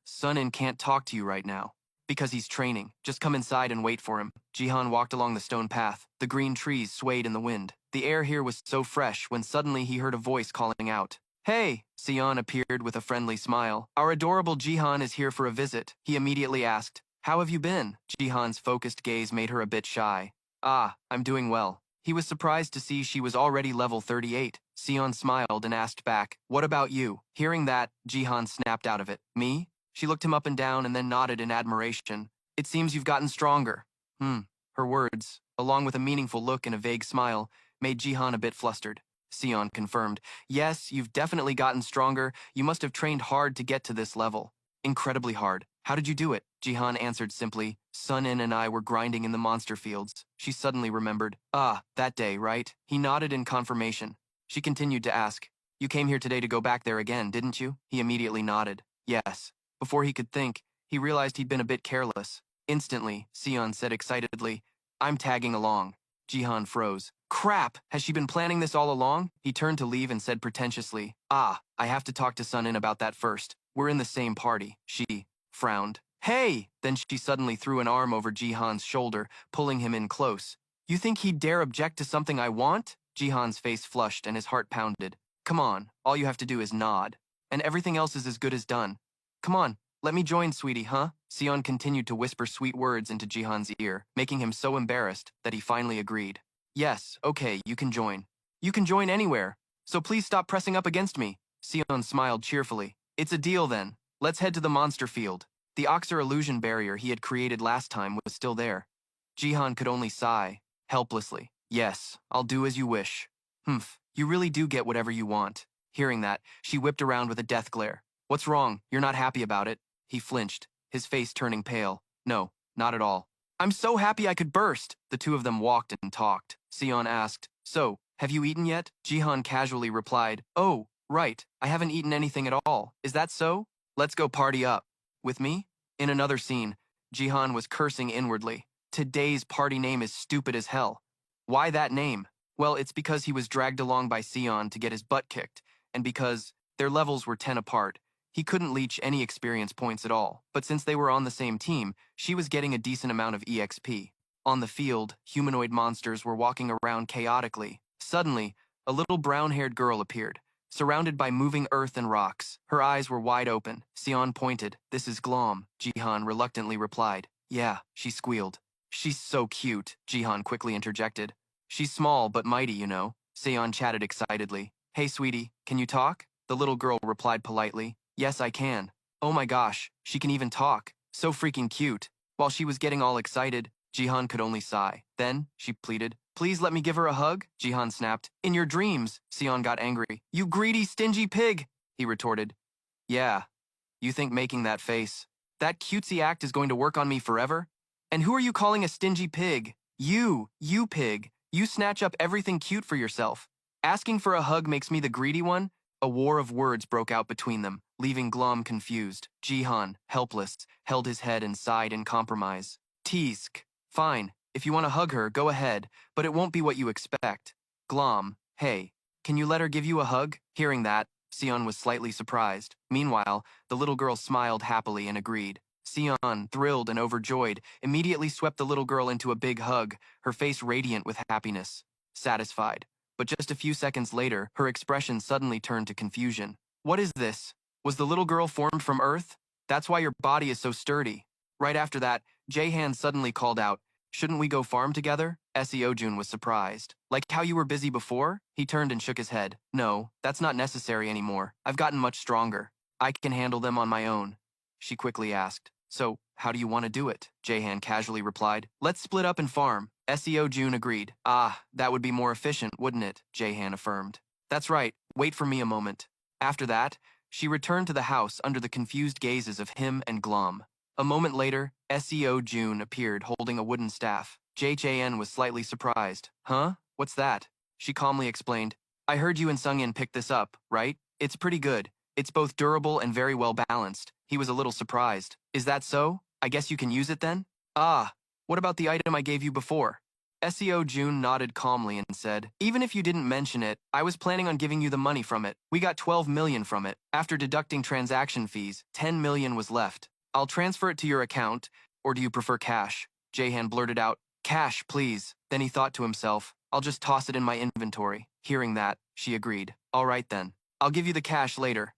Sun In can't talk to you right now. Because he's training. Just come inside and wait for him. Jihan walked along the stone path. The green trees swayed in the wind. The air here was so fresh when suddenly he heard a voice calling out. Hey! Sion appeared with a friendly smile. Our adorable Jihan is here for a visit. He immediately asked, How have you been? Jihan's focused gaze made her a bit shy. I'm doing well. He was surprised to see she was already level 38. Sion smiled and asked back, What about you? Hearing that, Jihan snapped out of it. Me? She looked him up and down and then nodded in admiration. It seems you've gotten stronger. Her words, along with a meaningful look and a vague smile, made Jihan a bit flustered. Sion confirmed, Yes, you've definitely gotten stronger. You must have trained hard to get to this level. Incredibly hard. How did you do it? Jihan answered simply. Sun In and I were grinding in the monster fields. She suddenly remembered. That day, right? He nodded in confirmation. She continued to ask, You came here today to go back there again, didn't you? He immediately nodded. Yes. Before he could think, he realized he'd been a bit careless. Instantly, Sion said excitedly, I'm tagging along. Jihan froze. Crap! Has she been planning this all along? He turned to leave and said pretentiously, I have to talk to Sun In about that first. We're in the same party. She frowned. Hey! Then she suddenly threw an arm over Jihan's shoulder, pulling him in close. You think he'd dare object to something I want? Jihan's face flushed and his heart pounded. Come on, all you have to do is nod. And everything else is as good as done. Come on, let me join, sweetie, huh? Sion continued to whisper sweet words into Jihan's ear, making him so embarrassed that he finally agreed. Yes, okay, you can join. You can join anywhere, so please stop pressing up against me. Sion smiled cheerfully. It's a deal then. Let's head to the monster field. The Oxer illusion barrier he had created last time was still there. Jihan could only sigh, helplessly. Yes, I'll do as you wish. Humph, you really do get whatever you want. Hearing that, she whipped around with a death glare. What's wrong? You're not happy about it? He flinched, his face turning pale. No, not at all. I'm so happy I could burst. The two of them walked and talked. Sion asked, So, have you eaten yet? Jihan casually replied, Oh, right, I haven't eaten anything at all. Is that so? Let's go party up. With me? In another scene, Jihan was cursing inwardly. Today's party name is stupid as hell. Why that name? Well, it's because he was dragged along by Sion to get his butt kicked, and because their levels were 10 apart. He couldn't leech any experience points at all, but since they were on the same team, she was getting a decent amount of EXP. On the field, humanoid monsters were walking around chaotically. Suddenly, a little brown-haired girl appeared, surrounded by moving earth and rocks. Her eyes were wide open. Sion pointed. This is Glom, Jihan reluctantly replied. Yeah, she squealed. She's so cute, Jihan quickly interjected. She's small but mighty, you know. Sion chatted excitedly. Hey, sweetie, can you talk? The little girl replied politely. Yes, I can. Oh my gosh, she can even talk. So freaking cute. While she was getting all excited, Jihan could only sigh. Then, she pleaded, Please let me give her a hug? Jihan snapped. In your dreams, Sion got angry. You greedy, stingy pig, he retorted. Yeah, you think making that face. That cutesy act is going to work on me forever? And who are you calling a stingy pig? You pig. You snatch up everything cute for yourself. Asking for a hug makes me the greedy one? A war of words broke out between them, leaving Glom confused. Jihan, helpless, held his head and sighed in compromise. Teask. Fine, if you want to hug her, go ahead, but it won't be what you expect. Glom, hey, can you let her give you a hug? Hearing that, Sion was slightly surprised. Meanwhile, the little girl smiled happily and agreed. Sion, thrilled and overjoyed, immediately swept the little girl into a big hug, her face radiant with happiness. Satisfied. But just a few seconds later, her expression suddenly turned to confusion. What is this? Was the little girl formed from Earth? That's why your body is so sturdy. Right after that, Jaehan suddenly called out, Shouldn't we go farm together? Seojun was surprised. Like how you were busy before? He turned and shook his head. No, that's not necessary anymore. I've gotten much stronger. I can handle them on my own. She quickly asked. So, how do you want to do it? Jaehan casually replied. Let's split up and farm. Seojun agreed. Ah, that would be more efficient, wouldn't it? Jaehan affirmed. That's right. Wait for me a moment. After that, she returned to the house under the confused gazes of him and Glom. A moment later, Seojun appeared holding a wooden staff. JJN was slightly surprised. Huh? What's that? She calmly explained. I heard you and Sungin picked this up, right? It's pretty good. It's both durable and very well balanced. He was a little surprised. Is that so? I guess you can use it then? Ah, what about the item I gave you before? Seojun nodded calmly and said, Even if you didn't mention it, I was planning on giving you the money from it. We got 12 million from it. After deducting transaction fees, 10 million was left. I'll transfer it to your account, or do you prefer cash? Jaehan blurted out, Cash, please. Then he thought to himself, I'll just toss it in my inventory. Hearing that, she agreed. All right then. I'll give you the cash later.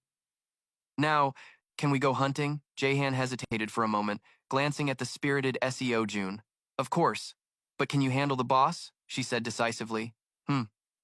Now, can we go hunting? Jaehan hesitated for a moment, glancing at the spirited Seojun. Of course. But can you handle the boss? She said decisively.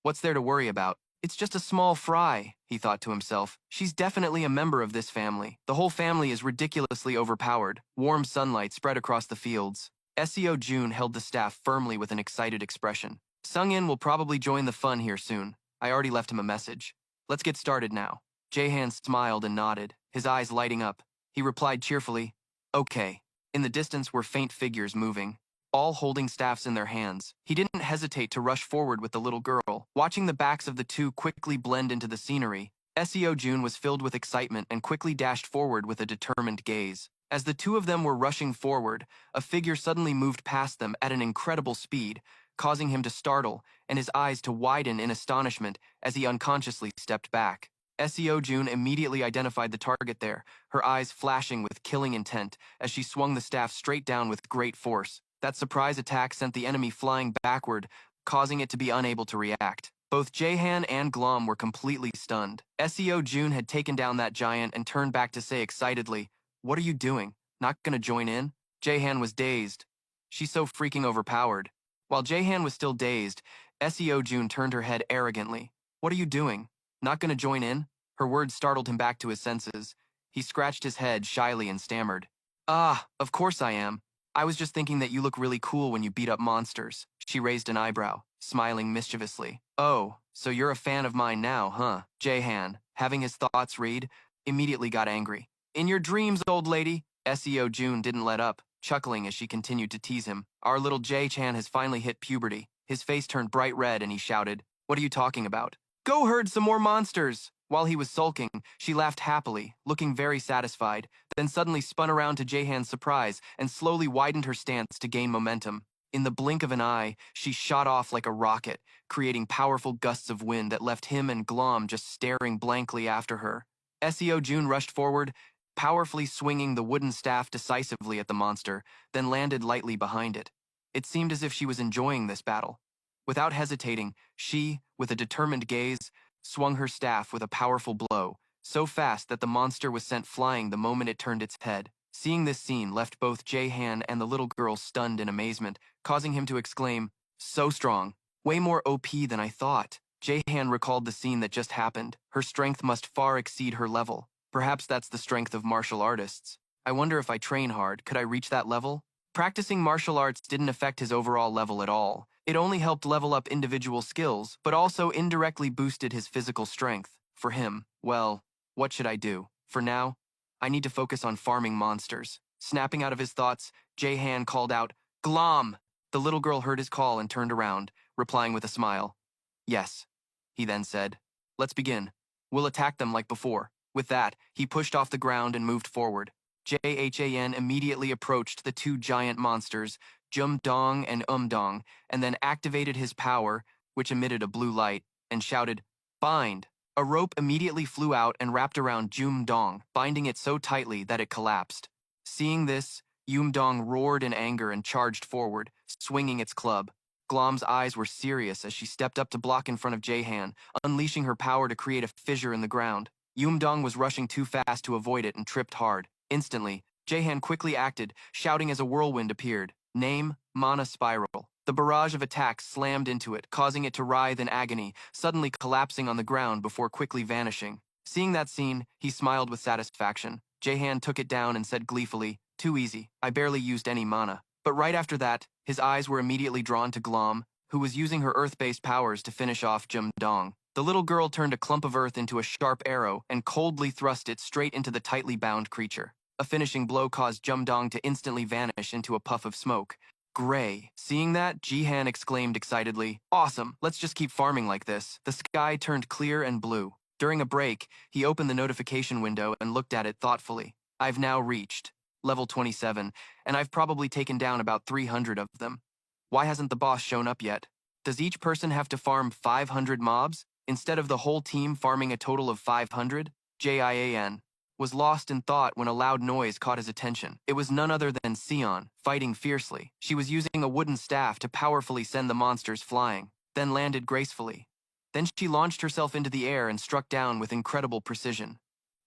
What's there to worry about? It's just a small fry, he thought to himself. She's definitely a member of this family. The whole family is ridiculously overpowered. Warm sunlight spread across the fields. Seojun held the staff firmly with an excited expression. Sungin will probably join the fun here soon. I already left him a message. Let's get started now. Jaehan smiled and nodded, his eyes lighting up. He replied cheerfully, Okay. In the distance were faint figures moving, all holding staffs in their hands. He didn't hesitate to rush forward with the little girl. Watching the backs of the two quickly blend into the scenery, Seojun was filled with excitement and quickly dashed forward with a determined gaze. As the two of them were rushing forward, a figure suddenly moved past them at an incredible speed, causing him to startle and his eyes to widen in astonishment as he unconsciously stepped back. Seojun immediately identified the target there, her eyes flashing with killing intent as she swung the staff straight down with great force. That surprise attack sent the enemy flying backward, causing it to be unable to react. Both Jahan and Glom were completely stunned. SEO June had taken down that giant and turned back to say excitedly, "What are you doing? Not gonna join in?" Jahan was dazed. She's so freaking overpowered. While Jahan was still dazed, SEO June turned her head arrogantly. "What are you doing? Not gonna join in?" Her words startled him back to his senses. He scratched his head shyly and stammered, "Ah, of course I am. I was just thinking that you look really cool when you beat up monsters." She raised an eyebrow, smiling mischievously. "Oh, so you're a fan of mine now, huh?" Jahan, having his thoughts read, immediately got angry. "In your dreams, old lady." SEO June didn't let up, chuckling as she continued to tease him. "Our little Jay-chan has finally hit puberty." His face turned bright red and he shouted, "What are you talking about? Go herd some more monsters!" While he was sulking, she laughed happily, looking very satisfied, then suddenly spun around to Jahan's surprise and slowly widened her stance to gain momentum. In the blink of an eye, she shot off like a rocket, creating powerful gusts of wind that left him and Glom just staring blankly after her. SEO June rushed forward, powerfully swinging the wooden staff decisively at the monster, then landed lightly behind it. It seemed as if she was enjoying this battle. Without hesitating, she, with a determined gaze, swung her staff with a powerful blow, so fast that the monster was sent flying the moment it turned its head. Seeing this scene left both Jahan and the little girl stunned in amazement, causing him to exclaim, "So strong, way more OP than I thought." Jahan recalled the scene that just happened. Her strength must far exceed her level. Perhaps that's the strength of martial artists. I wonder if I train hard, could I reach that level? Practicing martial arts didn't affect his overall level at all. It only helped level up individual skills, but also indirectly boosted his physical strength. For him, well, what should I do? For now, I need to focus on farming monsters. Snapping out of his thoughts, Jahan called out, "Glom!" The little girl heard his call and turned around, replying with a smile. "Yes," he then said. "Let's begin. We'll attack them like before." With that, he pushed off the ground and moved forward. Jahan immediately approached the two giant monsters, Jumdong and Umdong, and then activated his power, which emitted a blue light, and shouted, "Bind!" A rope immediately flew out and wrapped around Jumdong, binding it so tightly that it collapsed. Seeing this, Jumdong roared in anger and charged forward, swinging its club. Glom's eyes were serious as she stepped up to block in front of Jahan, unleashing her power to create a fissure in the ground. Jumdong was rushing too fast to avoid it and tripped hard. Instantly, Jahan quickly acted, shouting as a whirlwind appeared. Name, Mana Spiral. The barrage of attacks slammed into it, causing it to writhe in agony, suddenly collapsing on the ground before quickly vanishing. Seeing that scene, he smiled with satisfaction. Jahan took it down and said gleefully, "Too easy, I barely used any mana." But right after that, his eyes were immediately drawn to Glom, who was using her earth-based powers to finish off Jumdong. The little girl turned a clump of earth into a sharp arrow and coldly thrust it straight into the tightly bound creature. A finishing blow caused Jumdong to instantly vanish into a puff of smoke. Gray. Seeing that, Jihan exclaimed excitedly, "Awesome, let's just keep farming like this." The sky turned clear and blue. During a break, he opened the notification window and looked at it thoughtfully. "I've now reached level 27, and I've probably taken down about 300 of them. Why hasn't the boss shown up yet? Does each person have to farm 500 mobs, instead of the whole team farming a total of 500? Jian was lost in thought when a loud noise caught his attention. It was none other than Sion, fighting fiercely. She was using a wooden staff to powerfully send the monsters flying, then landed gracefully. Then she launched herself into the air and struck down with incredible precision.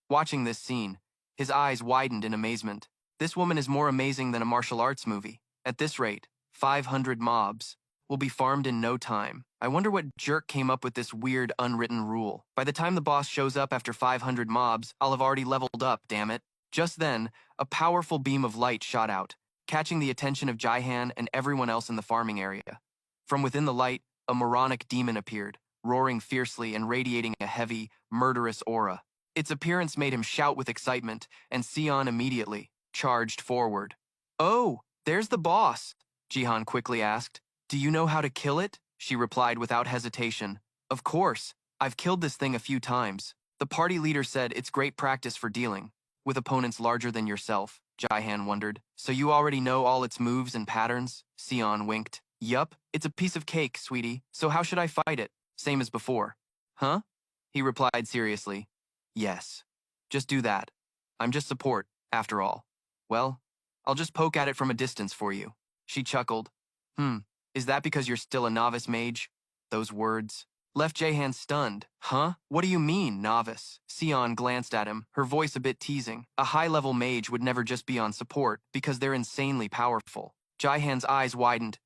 Watching this scene, his eyes widened in amazement. This woman is more amazing than a martial arts movie. At this rate, 500 mobs will be farmed in no time. I wonder what jerk came up with this weird unwritten rule. By the time the boss shows up after 500 mobs, I'll have already leveled up, damn it. Just then, a powerful beam of light shot out, catching the attention of Jihan and everyone else in the farming area. From within the light, a moronic demon appeared, roaring fiercely and radiating a heavy, murderous aura. Its appearance made him shout with excitement, and Sion immediately charged forward. "Oh, there's the boss," Jihan quickly asked. "Do you know how to kill it?" She replied without hesitation. "Of course, I've killed this thing a few times." The party leader said it's great practice for dealing with opponents larger than yourself. Jihan wondered. "So you already know all its moves and patterns?" Sion winked. "Yup, it's a piece of cake, sweetie. So how should I fight it? Same as before." "Huh?" He replied seriously. "Yes. Just do that. I'm just support, after all. Well, I'll just poke at it from a distance for you." She chuckled. Hmm, is that because you're still a novice mage? Those words left Jahan stunned. Huh? What do you mean, novice? Sion glanced at him, her voice a bit teasing. A high-level mage would never just be on support, because they're insanely powerful. Jahan's eyes widened.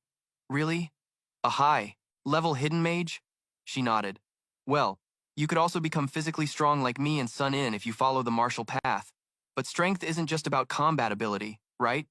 Really? A high-level hidden mage? She nodded. Well, you could also become physically strong like me and Sun In if you follow the martial path. But strength isn't just about combat ability, right?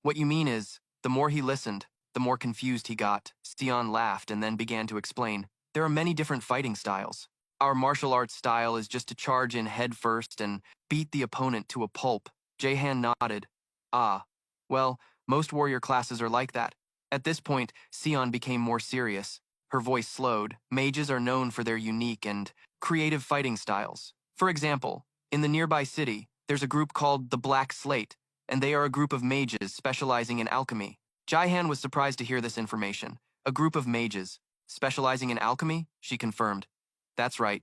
What you mean is, the more he listened, the more confused he got. Sion laughed and then began to explain. There are many different fighting styles. Our martial arts style is just to charge in head first and beat the opponent to a pulp. Jahan nodded. Ah, well, most warrior classes are like that. At this point, Sion became more serious. Her voice slowed. Mages are known for their unique and creative fighting styles. For example, in the nearby city, there's a group called the Black Slate, and they are a group of mages specializing in alchemy. Jaihan was surprised to hear this information. A group of mages, specializing in alchemy? She confirmed. That's right.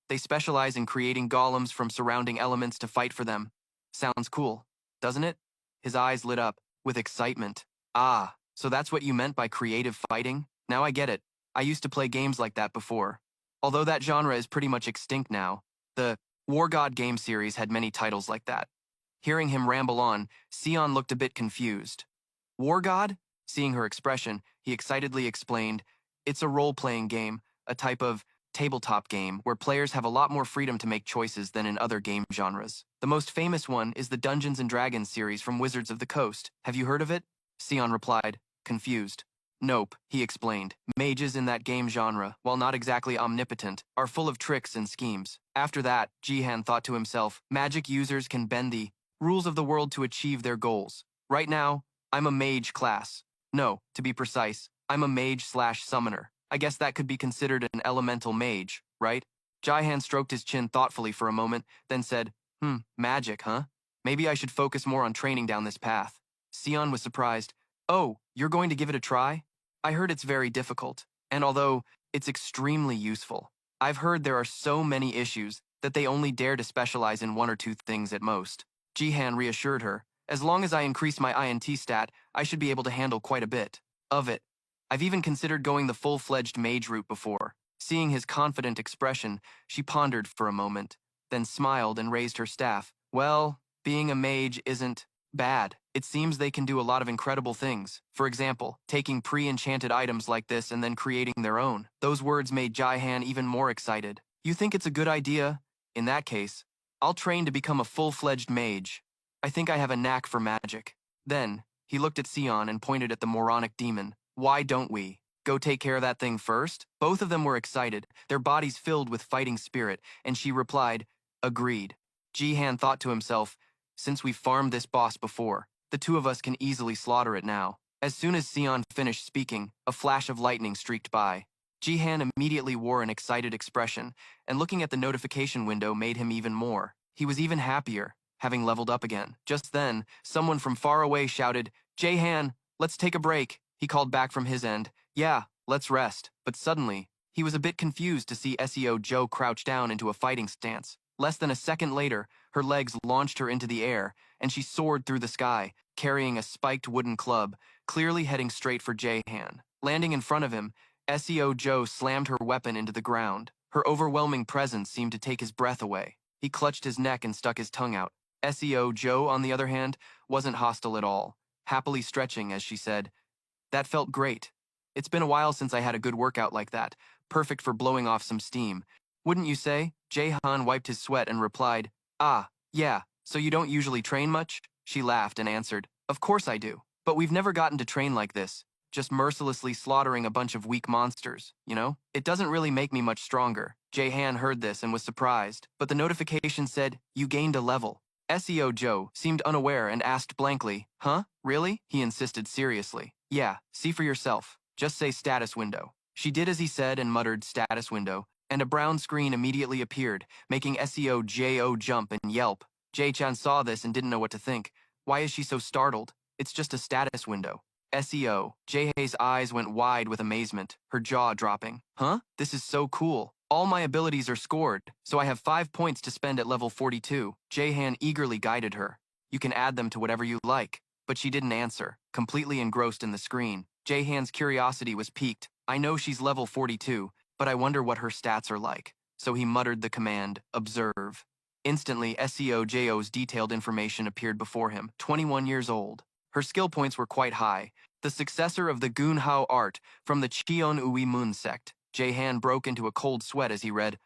They specialize in creating golems from surrounding elements to fight for them. Sounds cool, doesn't it? His eyes lit up with excitement. Ah, so that's what you meant by creative fighting? Now I get it. I used to play games like that before. Although that genre is pretty much extinct now, the War God game series had many titles like that. Hearing him ramble on, Sion looked a bit confused. War God? Seeing her expression, he excitedly explained, it's a role-playing game, a type of tabletop game where players have a lot more freedom to make choices than in other game genres. The most famous one is the Dungeons & Dragons series from Wizards of the Coast. Have you heard of it? Sion replied, confused. Nope, he explained. Mages in that game genre, while not exactly omnipotent, are full of tricks and schemes. After that, Jihan thought to himself, magic users can bend the rules of the world to achieve their goals. Right now, I'm a mage class. No, to be precise, I'm a mage/summoner. I guess that could be considered an elemental mage, right? Jihan stroked his chin thoughtfully for a moment, then said, magic, huh? Maybe I should focus more on training down this path. Sion was surprised. Oh, you're going to give it a try? I heard it's very difficult, and although it's extremely useful, I've heard there are so many issues that they only dare to specialize in one or two things at most. Jihan reassured her. As long as I increase my INT stat, I should be able to handle quite a bit of it. I've even considered going the full-fledged mage route before. Seeing his confident expression, she pondered for a moment, then smiled and raised her staff. Well, being a mage isn't bad. It seems they can do a lot of incredible things. For example, taking pre-enchanted items like this and then creating their own. Those words made Jihan even more excited. You think it's a good idea? In that case, I'll train to become a full-fledged mage. I think I have a knack for magic. Then, he looked at Sion and pointed at the moronic demon. Why don't we go take care of that thing first? Both of them were excited, their bodies filled with fighting spirit, and she replied, agreed. Jihan thought to himself, since we've farmed this boss before, the two of us can easily slaughter it now. As soon as Sion finished speaking, a flash of lightning streaked by. Jihan immediately wore an excited expression, and looking at the notification window made him even more. He was even happier, having leveled up again. Just then, someone from far away shouted, Jihan, let's take a break. He called back from his end, yeah, let's rest. But suddenly, he was a bit confused to see SEO Joe crouch down into a fighting stance. Less than a second later, her legs launched her into the air, and she soared through the sky, carrying a spiked wooden club, clearly heading straight for Jahan. Landing in front of him, SEO Joe slammed her weapon into the ground. Her overwhelming presence seemed to take his breath away. He clutched his neck and stuck his tongue out. SEO Joe, on the other hand, wasn't hostile at all, happily stretching as she said, that felt great. It's been a while since I had a good workout like that, perfect for blowing off some steam. Wouldn't you say? Jahan wiped his sweat and replied, ah, yeah, so you don't usually train much? She laughed and answered, of course I do. But we've never gotten to train like this, just mercilessly slaughtering a bunch of weak monsters, you know? It doesn't really make me much stronger. Jahan heard this and was surprised, but the notification said, you gained a level. SEO Joe seemed unaware and asked blankly, huh, really? He insisted seriously. Yeah, see for yourself. Just say status window. She did as he said and muttered status window, and a brown screen immediately appeared, making SEO Joe jump and yelp. Jae-chan saw this and didn't know what to think. Why is she so startled? It's just a status window. SEO. Jaehae's eyes went wide with amazement, her jaw dropping. Huh? This is so cool. All my abilities are scored, so I have 5 points to spend at level 42. Jaehan eagerly guided her. You can add them to whatever you like. but she didn't answer, completely engrossed in the screen. Jaehan's curiosity was piqued. I know she's level 42, but I wonder what her stats are like. So he muttered the command, observe. Instantly, SEOJO's detailed information appeared before him, 21 years old. Her skill points were quite high. The successor of the Gunhao art from the Cheon Ui Moon sect. Jaehan broke into a cold sweat as he read,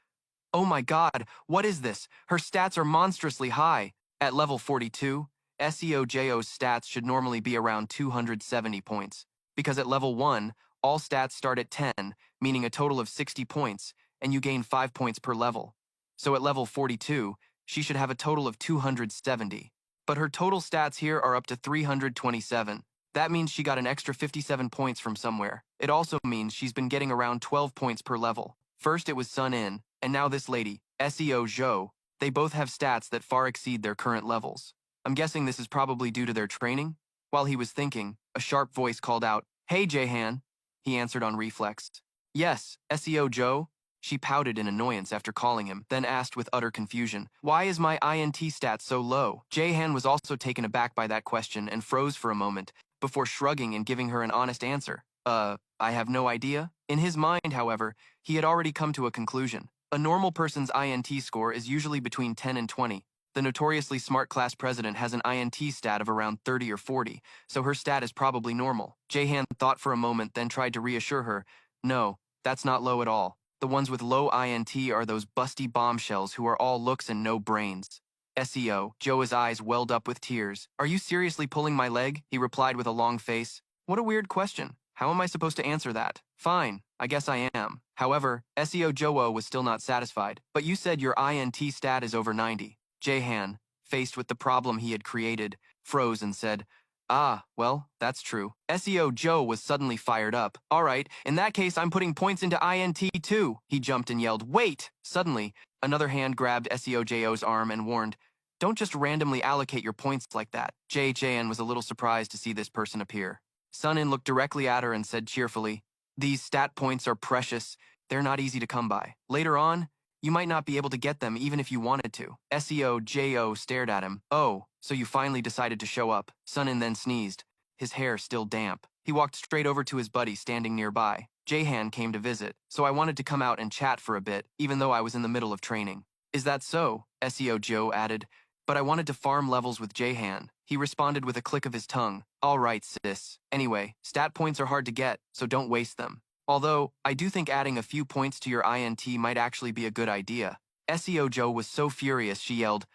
oh my god, what is this? Her stats are monstrously high. At level 42, SEOJO's stats should normally be around 270 points. Because at level 1, all stats start at 10, meaning a total of 60 points, and you gain 5 points per level. So at level 42, she should have a total of 270. But her total stats here are up to 327. That means she got an extra 57 points from somewhere. It also means she's been getting around 12 points per level. First it was Sun In, and now this lady, SEO Zhou. They both have stats that far exceed their current levels. I'm guessing this is probably due to their training? While he was thinking, a sharp voice called out, hey Jaehan. He answered on reflex. Yes, SEO Zhou. She pouted in annoyance after calling him, then asked with utter confusion, why is my INT stat so low? Jaehan was also taken aback by that question and froze for a moment, before shrugging and giving her an honest answer. I have no idea. In his mind, however, he had already come to a conclusion. A normal person's INT score is usually between 10 and 20. The notoriously smart class president has an INT stat of around 30 or 40, so her stat is probably normal. Jaehan thought for a moment, then tried to reassure her. No, that's not low at all. The ones with low INT are those busty bombshells who are all looks and no brains. SEO, Joe's eyes welled up with tears. Are you seriously pulling my leg? He replied with a long face. What a weird question. How am I supposed to answer that? Fine, I guess I am. However, SEO Joe was still not satisfied. But you said your INT stat is over 90. Jaehan, faced with the problem he had created, froze and said, ah, well, that's true. SEO Joe was suddenly fired up. All right, in that case, I'm putting points into INT too. He jumped and yelled, wait! Suddenly, another hand grabbed SEO Jo's arm and warned, don't just randomly allocate your points like that. Jaehan was a little surprised to see this person appear. Sun In looked directly at her and said cheerfully, these stat points are precious. They're not easy to come by. Later on, you might not be able to get them even if you wanted to. SEO Jo stared at him. Oh, so you finally decided to show up. Sun In then sneezed, his hair still damp. He walked straight over to his buddy standing nearby. Jaehan came to visit, so I wanted to come out and chat for a bit, even though I was in the middle of training. Is that so? SEO Jo added. But I wanted to farm levels with Jaehan. He responded with a click of his tongue. All right, sis. Anyway, stat points are hard to get, so don't waste them. Although, I do think adding a few points to your INT might actually be a good idea. SEO Jo was so furious she yelled,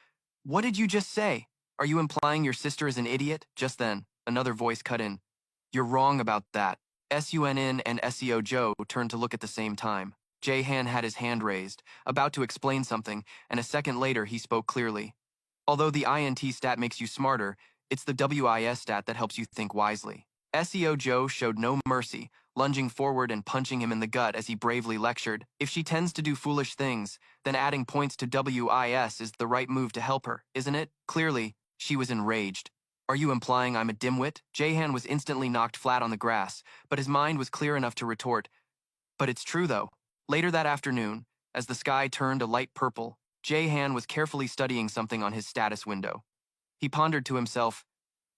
what did you just say? Are you implying your sister is an idiot? Just then, another voice cut in. You're wrong about that. SUNN and SEO Jo turned to look at the same time. Jaehan had his hand raised, about to explain something, and a second later he spoke clearly. Although the INT stat makes you smarter, it's the WIS stat that helps you think wisely. SEO Jo showed no mercy, lunging forward and punching him in the gut as he bravely lectured. If she tends to do foolish things, then adding points to WIS is the right move to help her, isn't it? Clearly, she was enraged. Are you implying I'm a dimwit? Jaehan was instantly knocked flat on the grass, but his mind was clear enough to retort. But it's true though. Later that afternoon, as the sky turned a light purple, Jaehan was carefully studying something on his status window. He pondered to himself,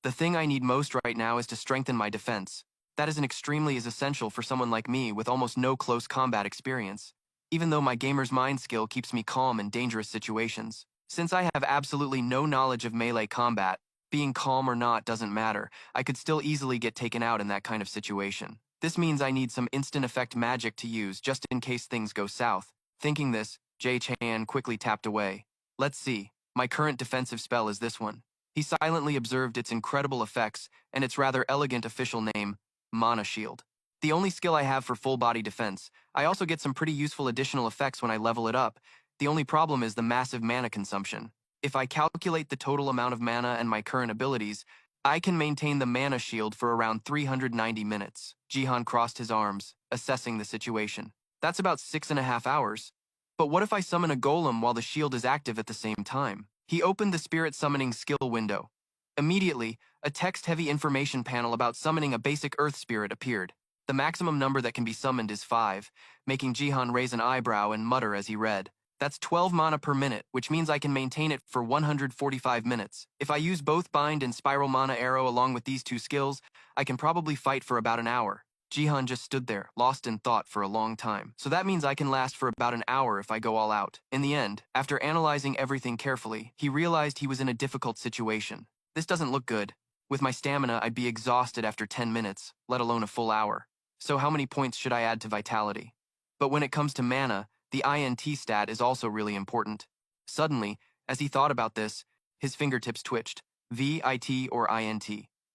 the thing I need most right now is to strengthen my defense. That isn't extremely as essential for someone like me with almost no close combat experience, even though my gamer's mind skill keeps me calm in dangerous situations. Since I have absolutely no knowledge of melee combat, being calm or not doesn't matter. I could still easily get taken out in that kind of situation. This means I need some instant effect magic to use just in case things go south. Thinking this, Jae-chan quickly tapped away. Let's see. My current defensive spell is this one. He silently observed its incredible effects and its rather elegant official name, Mana Shield. The only skill I have for full-body defense. I also get some pretty useful additional effects when I level it up. The only problem is the massive mana consumption. If I calculate the total amount of mana and my current abilities, I can maintain the Mana Shield for around 390 minutes. Jihan crossed his arms, assessing the situation. That's about 6.5 hours. But what if I summon a golem while the shield is active at the same time? He opened the spirit summoning skill window. Immediately, a text-heavy information panel about summoning a basic earth spirit appeared. The maximum number that can be summoned is 5, making Jihan raise an eyebrow and mutter as he read. That's 12 mana per minute, which means I can maintain it for 145 minutes. If I use both Bind and Spiral Mana Arrow along with these two skills, I can probably fight for about an hour. Jihan just stood there, lost in thought for a long time. So that means I can last for about an hour if I go all out. In the end, after analyzing everything carefully, he realized he was in a difficult situation. This doesn't look good. With my stamina, I'd be exhausted after 10 minutes, let alone a full hour. So how many points should I add to vitality? But when it comes to mana, the INT stat is also really important. Suddenly, as he thought about this, his fingertips twitched. VIT or INT.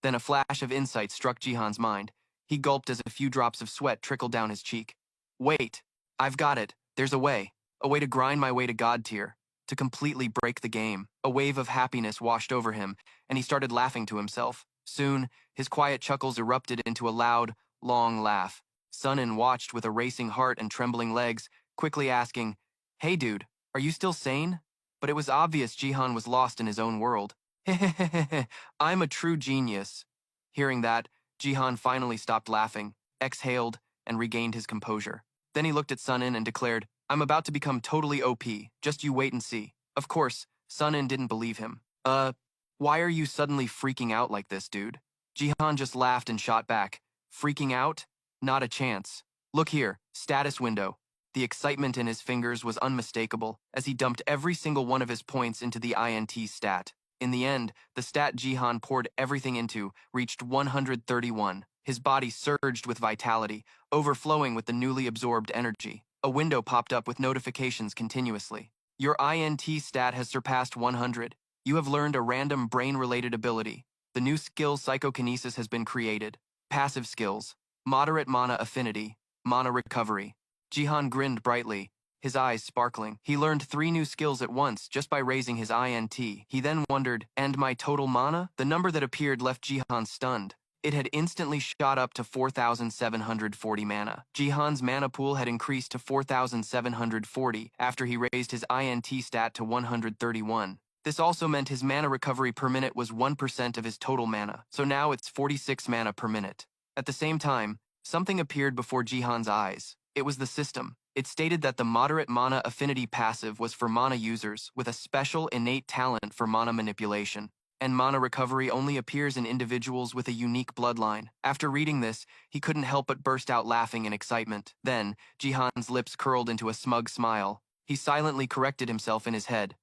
Then a flash of insight struck Jihan's mind. He gulped as a few drops of sweat trickled down his cheek. Wait, I've got it. There's a way to grind my way to God tier, to completely break the game. A wave of happiness washed over him, and he started laughing to himself. Soon, his quiet chuckles erupted into a loud, long laugh. Sunin watched with a racing heart and trembling legs, quickly asking, "Hey dude, are you still sane?" But it was obvious Jihan was lost in his own world. Hehehehe, I'm a true genius. Hearing that, Jihan finally stopped laughing, exhaled, and regained his composure. Then he looked at Sunin and declared, "I'm about to become totally OP, just you wait and see." Of course, Sunin didn't believe him. Why are you suddenly freaking out like this, dude?" Jihan just laughed and shot back. "Freaking out? Not a chance. Look here, status window." The excitement in his fingers was unmistakable as he dumped every single one of his points into the INT stat. In the end, the stat Jihan poured everything into reached 131. His body surged with vitality, overflowing with the newly absorbed energy. A window popped up with notifications continuously. Your INT stat has surpassed 100. You have learned a random brain-related ability. The new skill Psychokinesis has been created. Passive skills: Moderate Mana Affinity, Mana Recovery. Jihan grinned brightly, his eyes sparkling. He learned 3 new skills at once just by raising his INT. He then wondered, and my total mana? The number that appeared left Jihan stunned. It had instantly shot up to 4,740 mana. Jihan's mana pool had increased to 4,740 after he raised his INT stat to 131. This also meant his mana recovery per minute was 1% of his total mana, so now it's 46 mana per minute. At the same time, something appeared before Jihan's eyes. It was the system. It stated that the Moderate Mana Affinity passive was for mana users with a special innate talent for mana manipulation, and mana recovery only appears in individuals with a unique bloodline. After reading this, he couldn't help but burst out laughing in excitement. Then, Jihan's lips curled into a smug smile. He silently corrected himself in his head.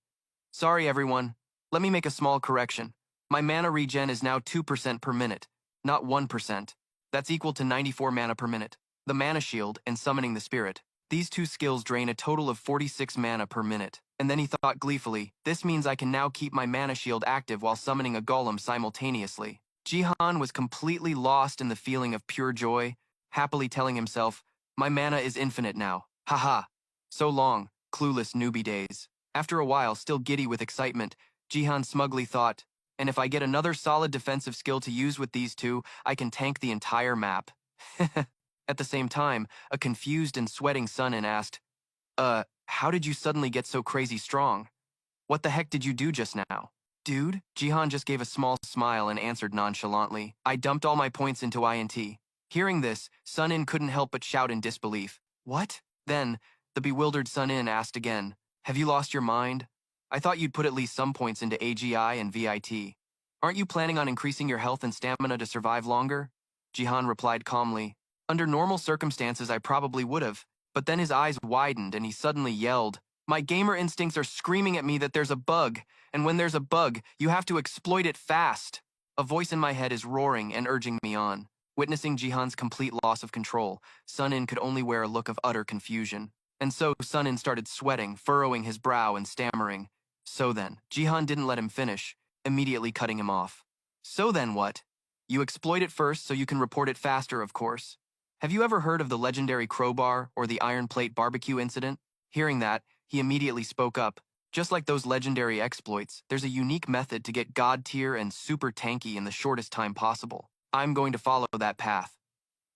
"Sorry everyone, let me make a small correction. My mana regen is now 2% per minute, not 1%. That's equal to 94 mana per minute. The Mana Shield and Summoning the Spirit. These 2 skills drain a total of 46 mana per minute." And then he thought gleefully, "This means I can now keep my Mana Shield active while summoning a golem simultaneously." Jihan was completely lost in the feeling of pure joy, happily telling himself, "My mana is infinite now. Haha. So long, clueless newbie days." After a while, still giddy with excitement, Jihan smugly thought, "And if I get another solid defensive skill to use with these 2, I can tank the entire map." At the same time, a confused and sweating Sunin asked, how did you suddenly get so crazy strong? What the heck did you do just now?" "Dude," Jihan just gave a small smile and answered nonchalantly, "I dumped all my points into INT." Hearing this, Sunin couldn't help but shout in disbelief. "What?" Then, the bewildered Sunin asked again, "Have you lost your mind? I thought you'd put at least some points into AGI and VIT. Aren't you planning on increasing your health and stamina to survive longer?" Jihan replied calmly, "Under normal circumstances I probably would have." But then his eyes widened and he suddenly yelled, "My gamer instincts are screaming at me that there's a bug, and when there's a bug, you have to exploit it fast." A voice in my head is roaring and urging me on. Witnessing Jihan's complete loss of control, Sunin could only wear a look of utter confusion. And so Sunin started sweating, furrowing his brow and stammering. "So then," Jihan didn't let him finish, immediately cutting him off. "So then what? You exploit it first so you can report it faster, of course. Have you ever heard of the legendary crowbar or the iron plate barbecue incident?" Hearing that, he immediately spoke up. "Just like those legendary exploits, there's a unique method to get God tier and super tanky in the shortest time possible. I'm going to follow that path."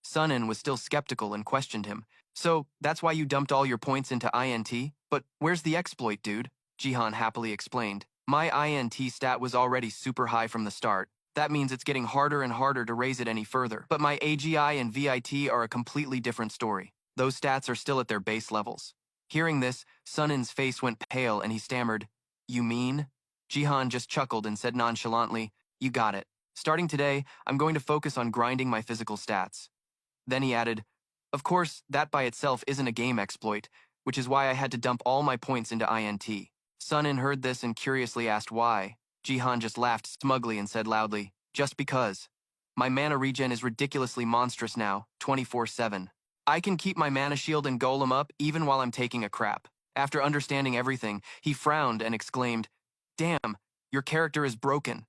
Sunin was still skeptical and questioned him. "So, that's why you dumped all your points into INT? But where's the exploit, dude?" Jihan happily explained. "My INT stat was already super high from the start. That means it's getting harder and harder to raise it any further. But my AGI and VIT are a completely different story. Those stats are still at their base levels. Hearing this, Sunin's face went pale and he stammered, "You mean?" Jihan just chuckled and said nonchalantly, "You got it. Starting today, I'm going to focus on grinding my physical stats." Then he added, "Of course, that by itself isn't a game exploit, which is why I had to dump all my points into INT." Sunin heard this and curiously asked why. Jihan just laughed smugly and said loudly, "Just because. My mana regen is ridiculously monstrous now, 24/7. I can keep my mana shield and golem up even while I'm taking a crap." After understanding everything, he frowned and exclaimed, "Damn, your character is broken."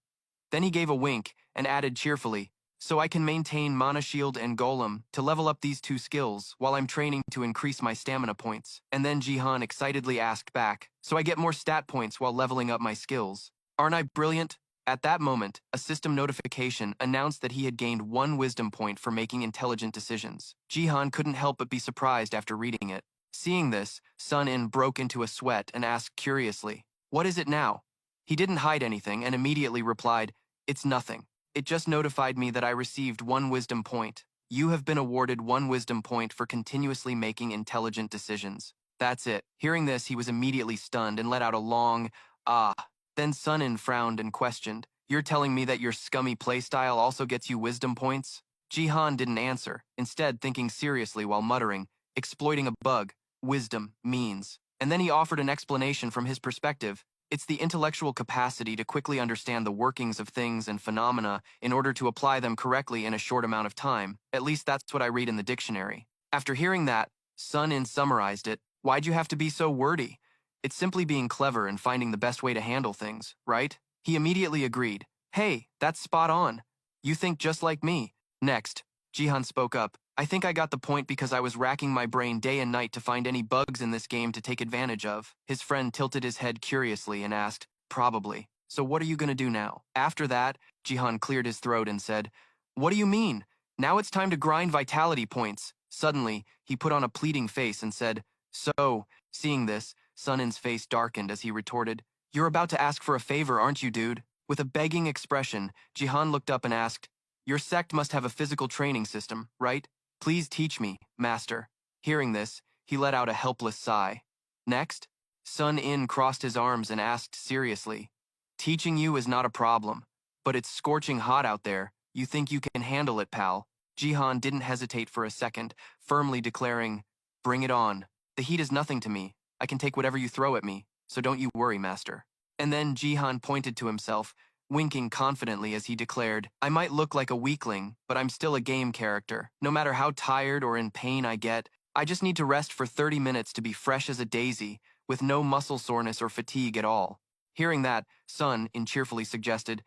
Then he gave a wink and added cheerfully, "So I can maintain mana shield and golem to level up these two skills while I'm training to increase my stamina points." And then Jihan excitedly asked back, "So I get more stat points while leveling up my skills. Aren't I brilliant?" At that moment, a system notification announced that he had gained 1 wisdom point for making intelligent decisions. Jihan couldn't help but be surprised after reading it. Seeing this, Sun-In broke into a sweat and asked curiously, "What is it now?" He didn't hide anything and immediately replied, "It's nothing. It just notified me that I received 1 wisdom point. You have been awarded 1 wisdom point for continuously making intelligent decisions." That's it. Hearing this, he was immediately stunned and let out a long, "Ah." Then Sun-In frowned and questioned, "You're telling me that your scummy playstyle also gets you wisdom points?" Jihan didn't answer, instead thinking seriously while muttering, "Exploiting a bug, wisdom means." And then he offered an explanation from his perspective. "It's the intellectual capacity to quickly understand the workings of things and phenomena in order to apply them correctly in a short amount of time. At least that's what I read in the dictionary." After hearing that, Sun-In summarized it, "Why'd you have to be so wordy? It's simply being clever and finding the best way to handle things, right?" He immediately agreed, "Hey, that's spot on. You think just like me." Next, Jihan spoke up, "I think I got the point because I was racking my brain day and night to find any bugs in this game to take advantage of." His friend tilted his head curiously and asked, "Probably. So what are you going to do now?" After that, Jihan cleared his throat and said, "What do you mean? Now it's time to grind vitality points." Suddenly, he put on a pleading face and said, "So," seeing this, Sunin's face darkened as he retorted, "You're about to ask for a favor, aren't you, dude?" With a begging expression, Jihan looked up and asked, "Your sect must have a physical training system, right? Please teach me, master." Hearing this, he let out a helpless sigh. Next, Sun-In crossed his arms and asked seriously, "Teaching you is not a problem, but it's scorching hot out there. You think you can handle it, pal?" Jihan didn't hesitate for a second, firmly declaring, "Bring it on. The heat is nothing to me. I can take whatever you throw at me, so don't you worry, master." And then Jihan pointed to himself, winking confidently as he declared, "I might look like a weakling, but I'm still a game character. No matter how tired or in pain I get, I just need to rest for 30 minutes to be fresh as a daisy, with no muscle soreness or fatigue at all." Hearing that, Sun-In cheerfully suggested,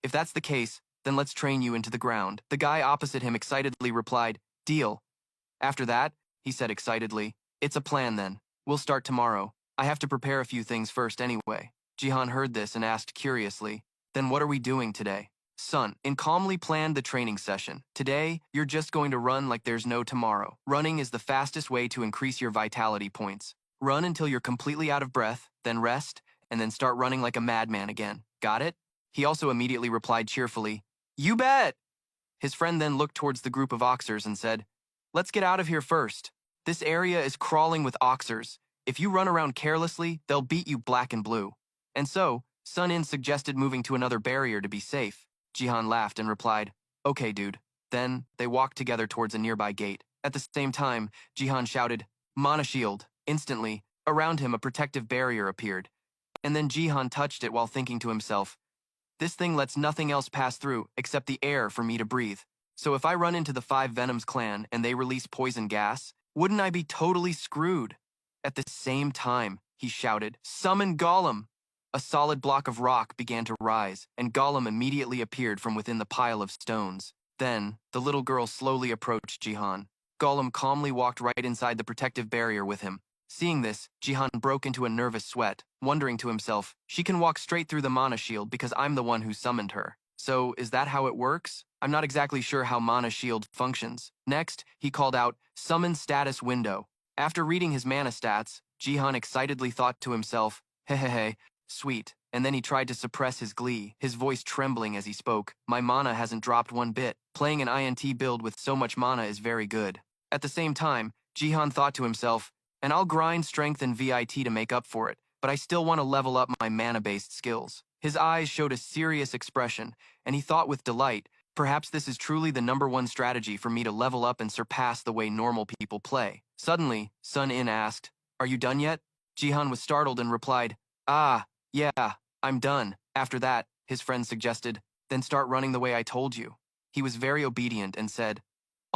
"If that's the case, then let's train you into the ground." The guy opposite him excitedly replied, "Deal." After that, he said excitedly, "It's a plan then. We'll start tomorrow. I have to prepare a few things first anyway." Jihan heard this and asked curiously, "Then what are we doing today?" Sun-In calmly planned the training session. "Today, you're just going to run like there's no tomorrow. Running is the fastest way to increase your vitality points. Run until you're completely out of breath, then rest, and then start running like a madman again. Got it?" He also immediately replied cheerfully, "You bet!" His friend then looked towards the group of Oxers and said, "Let's get out of here first. This area is crawling with Oxers. If you run around carelessly, they'll beat you black and blue." And so, Sun-In suggested moving to another barrier to be safe. Jihan laughed and replied, "Okay, dude." Then, they walked together towards a nearby gate. At the same time, Jihan shouted, "Mana shield." Instantly, around him a protective barrier appeared. And then Jihan touched it while thinking to himself, "This thing lets nothing else pass through except the air for me to breathe. So if I run into the 5 Venoms clan and they release poison gas, wouldn't I be totally screwed?" At the same time, he shouted, "Summon Gollum!" A solid block of rock began to rise, and Gollum immediately appeared from within the pile of stones. Then, the little girl slowly approached Jihan. Gollum calmly walked right inside the protective barrier with him. Seeing this, Jihan broke into a nervous sweat, wondering to himself, "She can walk straight through the mana shield because I'm the one who summoned her. So, is that how it works? I'm not exactly sure how mana shield functions." Next, he called out, "Summon status window." After reading his mana stats, Jihan excitedly thought to himself, "Hehehe, sweet." And then he tried to suppress his glee, his voice trembling as he spoke. "My mana hasn't dropped one bit. Playing an INT build with so much mana is very good." At the same time, Jihan thought to himself, And I'll grind strength and VIT to make up for it, but I still want to level up my mana-based skills. His eyes showed a serious expression, and he thought with delight, perhaps this is truly the #1 strategy for me to level up and surpass the way normal people play. Suddenly, Sun In asked, "Are you done yet?" Jihan was startled and replied, "Ah, yeah, I'm done." After that, his friend suggested, "Then start running the way I told you." He was very obedient and said,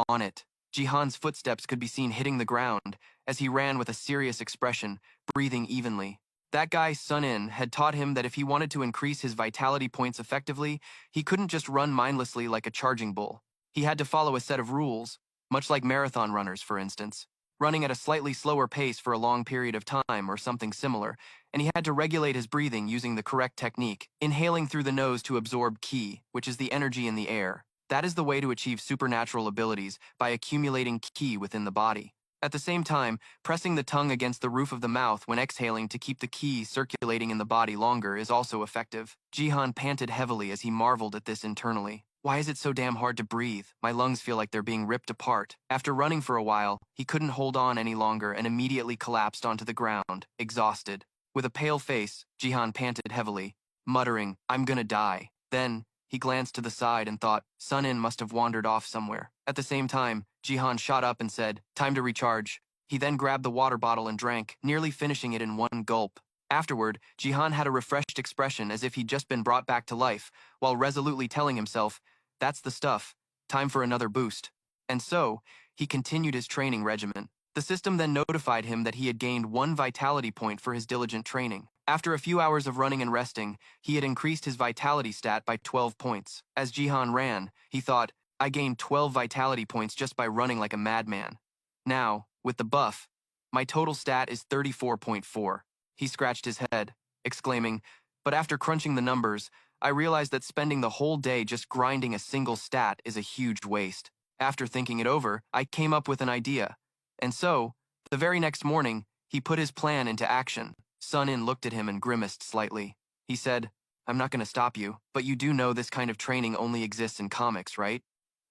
"On it." Jihan's footsteps could be seen hitting the ground as he ran with a serious expression, breathing evenly. That guy, Sun In, had taught him that if he wanted to increase his vitality points effectively, he couldn't just run mindlessly like a charging bull. He had to follow a set of rules, much like marathon runners, for instance, running at a slightly slower pace for a long period of time or something similar, and he had to regulate his breathing using the correct technique, inhaling through the nose to absorb ki, which is the energy in the air. That is the way to achieve supernatural abilities, by accumulating ki within the body. At the same time, pressing the tongue against the roof of the mouth when exhaling to keep the ki circulating in the body longer is also effective. Jihan panted heavily as he marveled at this internally. Why is it so damn hard to breathe? My lungs feel like they're being ripped apart. After running for a while, he couldn't hold on any longer and immediately collapsed onto the ground, exhausted. With a pale face, Jihan panted heavily, muttering, "I'm gonna die." Then, he glanced to the side and thought, Sun In must have wandered off somewhere. At the same time, Jihan shot up and said, "Time to recharge." He then grabbed the water bottle and drank, nearly finishing it in one gulp. Afterward, Jihan had a refreshed expression as if he'd just been brought back to life, while resolutely telling himself, "That's the stuff. Time for another boost." And so, he continued his training regimen. The system then notified him that he had gained 1 vitality point for his diligent training. After a few hours of running and resting, he had increased his vitality stat by 12 points. As Jihan ran, he thought, I gained 12 vitality points just by running like a madman. Now, with the buff, my total stat is 34.4. He scratched his head, exclaiming, but after crunching the numbers, I realized that spending the whole day just grinding a single stat is a huge waste. After thinking it over, I came up with an idea. And so, the very next morning, he put his plan into action. Sun In looked at him and grimaced slightly. He said, "I'm not going to stop you, but you do know this kind of training only exists in comics, right?"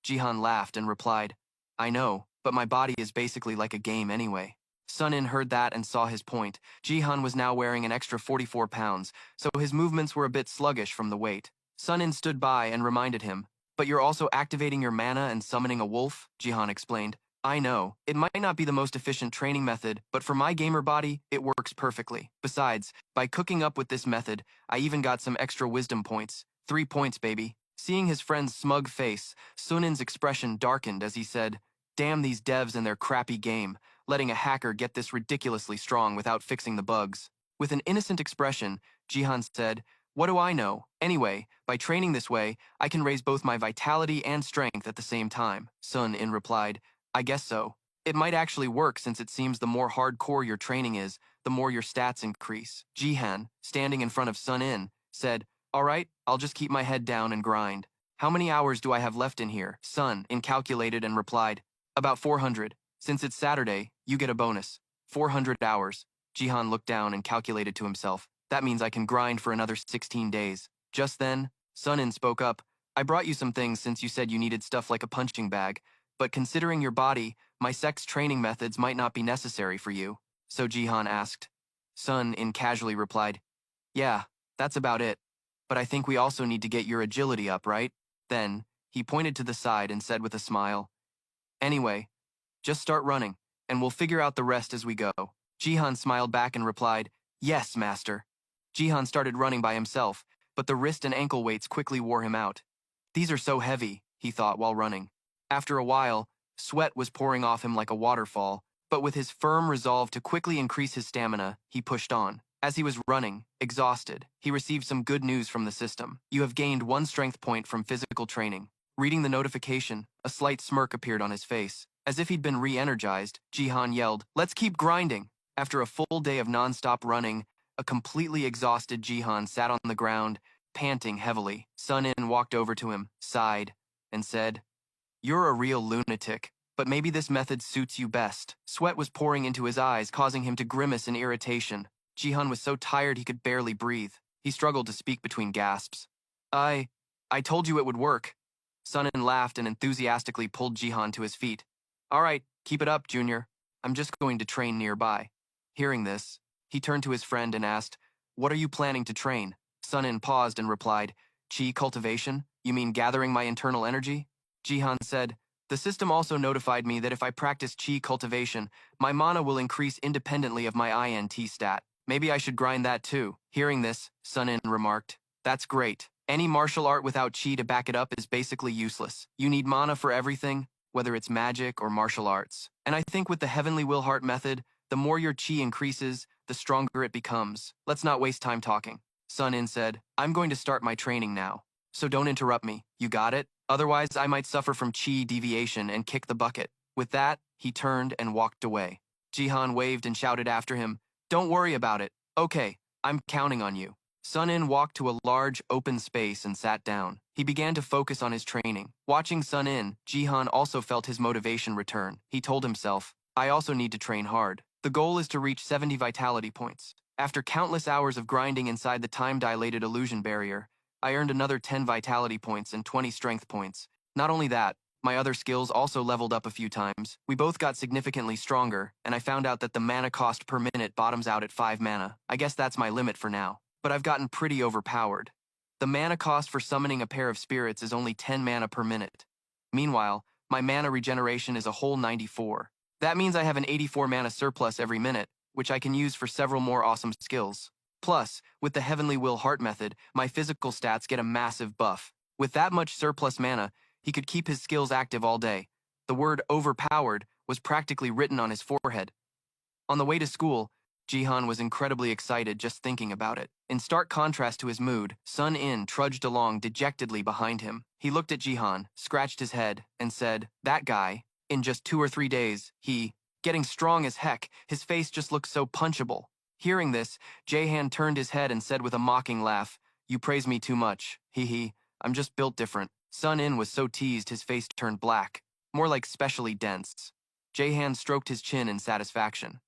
Jihan laughed and replied, "I know, but my body is basically like a game anyway." Sun In heard that and saw his point. Jihan was now wearing an extra 44 pounds, so his movements were a bit sluggish from the weight. Sun In stood by and reminded him, "But you're also activating your mana and summoning a wolf," Jihan explained. "I know, it might not be the most efficient training method, but for my gamer body, it works perfectly. Besides, by cooking up with this method, I even got some extra wisdom points. 3 points, baby." Seeing his friend's smug face, Sun In's expression darkened as he said, "Damn these devs and their crappy game, letting a hacker get this ridiculously strong without fixing the bugs." With an innocent expression, Jihan said, "What do I know? Anyway, by training this way, I can raise both my vitality and strength at the same time." Sun In replied, "I guess so. It might actually work since it seems the more hardcore your training is, the more your stats increase." Jihan, standing in front of Sun In, said, "All right, I'll just keep my head down and grind. How many hours do I have left in here?" Sun In calculated and replied, "About 400. Since it's Saturday, you get a bonus. 400 hours." Jihan looked down and calculated to himself, "That means I can grind for another 16 days. Just then, Sun In spoke up, "I brought you some things since you said you needed stuff like a punching bag. But considering your body, my sex training methods might not be necessary for you." So Jihan asked. Sun In casually replied, "Yeah, that's about it. But I think we also need to get your agility up, right?" Then, he pointed to the side and said with a smile, "Anyway, just start running, and we'll figure out the rest as we go." Jihan smiled back and replied, "Yes, master." Jihan started running by himself, but the wrist and ankle weights quickly wore him out. "These are so heavy," he thought while running. After a while, sweat was pouring off him like a waterfall, but with his firm resolve to quickly increase his stamina, he pushed on. As he was running, exhausted, he received some good news from the system. "You have gained 1 strength point from physical training." Reading the notification, a slight smirk appeared on his face. As if he'd been re-energized, Jihan yelled, "Let's keep grinding!" After a full day of non-stop running, a completely exhausted Jihan sat on the ground, panting heavily. Sun In walked over to him, sighed, and said, "You're a real lunatic, but maybe this method suits you best." Sweat was pouring into his eyes, causing him to grimace in irritation. Jihan was so tired he could barely breathe. He struggled to speak between gasps. I told you it would work." Sun In laughed and enthusiastically pulled Jihan to his feet. "All right, keep it up, Junior. I'm just going to train nearby. Hearing this, he turned to his friend and asked, what are you planning to train? Sun-in paused and replied, Qi cultivation? You mean gathering my internal energy? Jihan said, the system also notified me that if I practice Qi cultivation, my mana will increase independently of my INT stat. Maybe I should grind that too. Hearing this, Sun-in remarked, that's great. Any martial art without Qi to back it up is basically useless. You need mana for everything, whether it's magic or martial arts. And I think with the Heavenly Will Heart method, the more your Qi increases, the stronger it becomes. Let's not waste time talking. Sun-in said, I'm going to start my training now. So don't interrupt me, you got it? Otherwise, I might suffer from Qi deviation and kick the bucket. With that, he turned and walked away. Jihan waved and shouted after him, don't worry about it. Okay, I'm counting on you. Sun-in walked to a large, open space and sat down. He began to focus on his training. Watching Sun-in, Jihan also felt his motivation return. He told himself, I also need to train hard. The goal is to reach 70 vitality points. After countless hours of grinding inside the time-dilated illusion barrier, I earned another 10 vitality points and 20 strength points. Not only that, my other skills also leveled up a few times. We both got significantly stronger, and I found out that the mana cost per minute bottoms out at 5 mana. I guess that's my limit for now. But I've gotten pretty overpowered. The mana cost for summoning a pair of spirits is only 10 mana per minute. Meanwhile, my mana regeneration is a whole 94. That means I have an 84 mana surplus every minute, which I can use for several more awesome skills. Plus, with the Heavenly Will Heart method, my physical stats get a massive buff. With that much surplus mana, he could keep his skills active all day. The word overpowered was practically written on his forehead. On the way to school, Jihan was incredibly excited just thinking about it. In stark contrast to his mood, Sun-in trudged along dejectedly behind him. He looked at Jihan, scratched his head, and said, that guy, in just 2 or 3 days, getting strong as heck, his face just looked so punchable. Hearing this, Jihan turned his head and said with a mocking laugh, you praise me too much, I'm just built different. Sun-in was so teased his face turned black, more like specially dense. Jihan stroked his chin in satisfaction.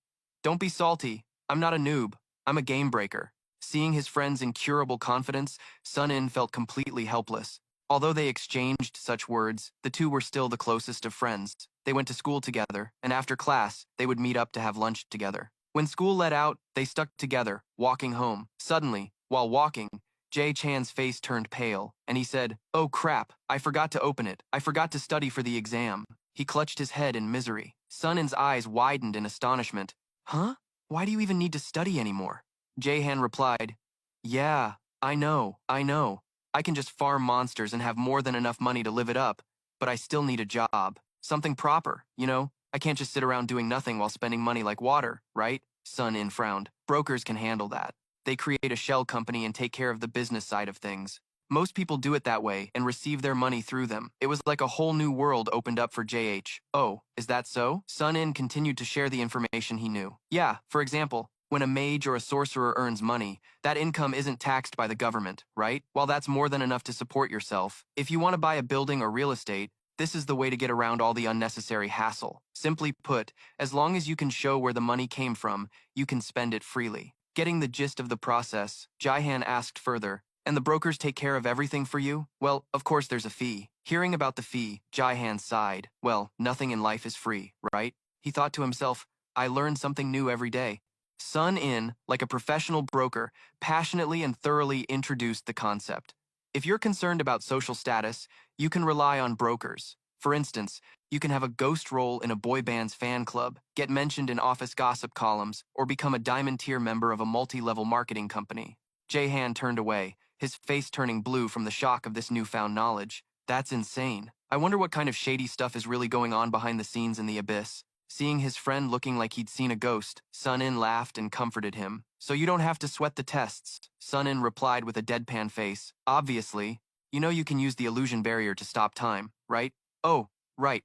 Don't be salty, I'm not a noob, I'm a game breaker. Seeing his friend's incurable confidence, Sun-in felt completely helpless. Although they exchanged such words, the two were still the closest of friends. They went to school together, and after class, they would meet up to have lunch together. When school let out, they stuck together, walking home. Suddenly, while walking, Jay Chan's face turned pale, and he said, oh crap, I forgot to open it. I forgot to study for the exam. He clutched his head in misery. Sun-in's eyes widened in astonishment. Huh? Why do you even need to study anymore? Jahan replied, yeah, I know. I can just farm monsters and have more than enough money to live it up, but I still need a job. Something proper, you know? I can't just sit around doing nothing while spending money like water, right? Sun-in frowned. Brokers can handle that. They create a shell company and take care of the business side of things. Most people do it that way and receive their money through them. It was like a whole new world opened up for JH. Oh, is that so? Sun-in continued to share the information he knew. Yeah, for example, when a mage or a sorcerer earns money, that income isn't taxed by the government, right? While that's more than enough to support yourself, if you want to buy a building or real estate, this is the way to get around all the unnecessary hassle. Simply put, as long as you can show where the money came from, you can spend it freely. Getting the gist of the process, Jihan asked further, and the brokers take care of everything for you? Well, of course there's a fee. Hearing about the fee, Jihan sighed. Well, nothing in life is free, right? He thought to himself, I learn something new every day. Sun-in, like a professional broker, passionately and thoroughly introduced the concept. If you're concerned about social status, you can rely on brokers. For instance, you can have a ghost role in a boy band's fan club, get mentioned in office gossip columns, or become a diamond-tier member of a multi-level marketing company. Jahan turned away, his face turning blue from the shock of this newfound knowledge. That's insane. I wonder what kind of shady stuff is really going on behind the scenes in the abyss. Seeing his friend looking like he'd seen a ghost, Sun-in laughed and comforted him. So you don't have to sweat the tests, Sun-in replied with a deadpan face. Obviously. You know you can use the illusion barrier to stop time, right? Oh, right.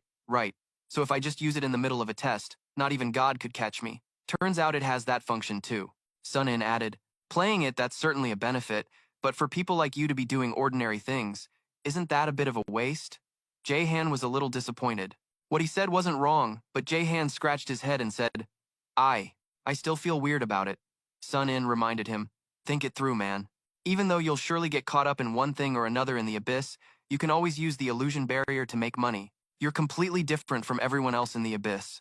So if I just use it in the middle of a test, not even God could catch me. Turns out it has that function too. Sun-in added, playing it, that's certainly a benefit, but for people like you to be doing ordinary things, isn't that a bit of a waste? Jahan was a little disappointed. What he said wasn't wrong, but Jahan scratched his head and said, I still feel weird about it. Sun-in reminded him, think it through, man. Even though you'll surely get caught up in one thing or another in the abyss, you can always use the illusion barrier to make money. You're completely different from everyone else in the abyss.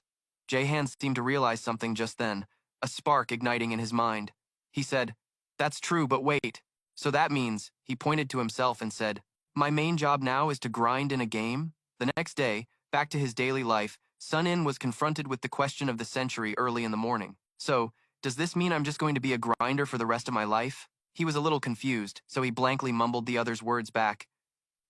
Jae-han seemed to realize something just then, a spark igniting in his mind. He said, "That's true, but wait. So that means," he pointed to himself and said, "My main job now is to grind in a game?" The next day, back to his daily life, Sun-in was confronted with the question of the century early in the morning. "So, does this mean I'm just going to be a grinder for the rest of my life?" He was a little confused, so he blankly mumbled the other's words back.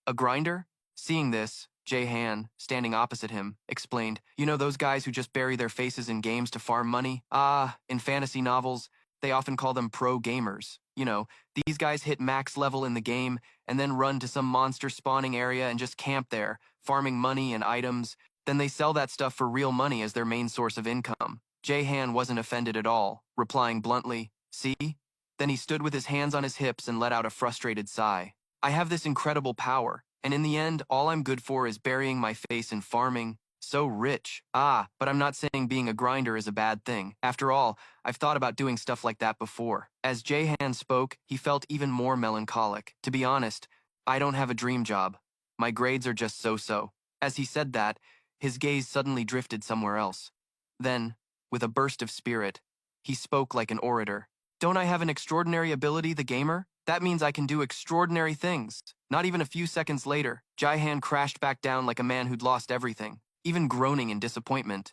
"A grinder?" Seeing this, Jae-han, standing opposite him, explained, "You know those guys who just bury their faces in games to farm money? Ah, in fantasy novels, they often call them pro gamers. You know, these guys hit max level in the game and then run to some monster spawning area and just camp there, farming money and items. Then they sell that stuff for real money as their main source of income." Jae-han wasn't offended at all, replying bluntly, "See?" Then he stood with his hands on his hips and let out a frustrated sigh. "I have this incredible power, and in the end, all I'm good for is burying my face in farming. So rich. Ah, but I'm not saying being a grinder is a bad thing. After all, I've thought about doing stuff like that before." As Jae-han spoke, he felt even more melancholic. "To be honest, I don't have a dream job. My grades are just so-so." As he said that, his gaze suddenly drifted somewhere else. Then, with a burst of spirit, he spoke like an orator. "Don't I have an extraordinary ability, the gamer? That means I can do extraordinary things." Not even a few seconds later, Jae-han crashed back down like a man who'd lost everything, even groaning in disappointment.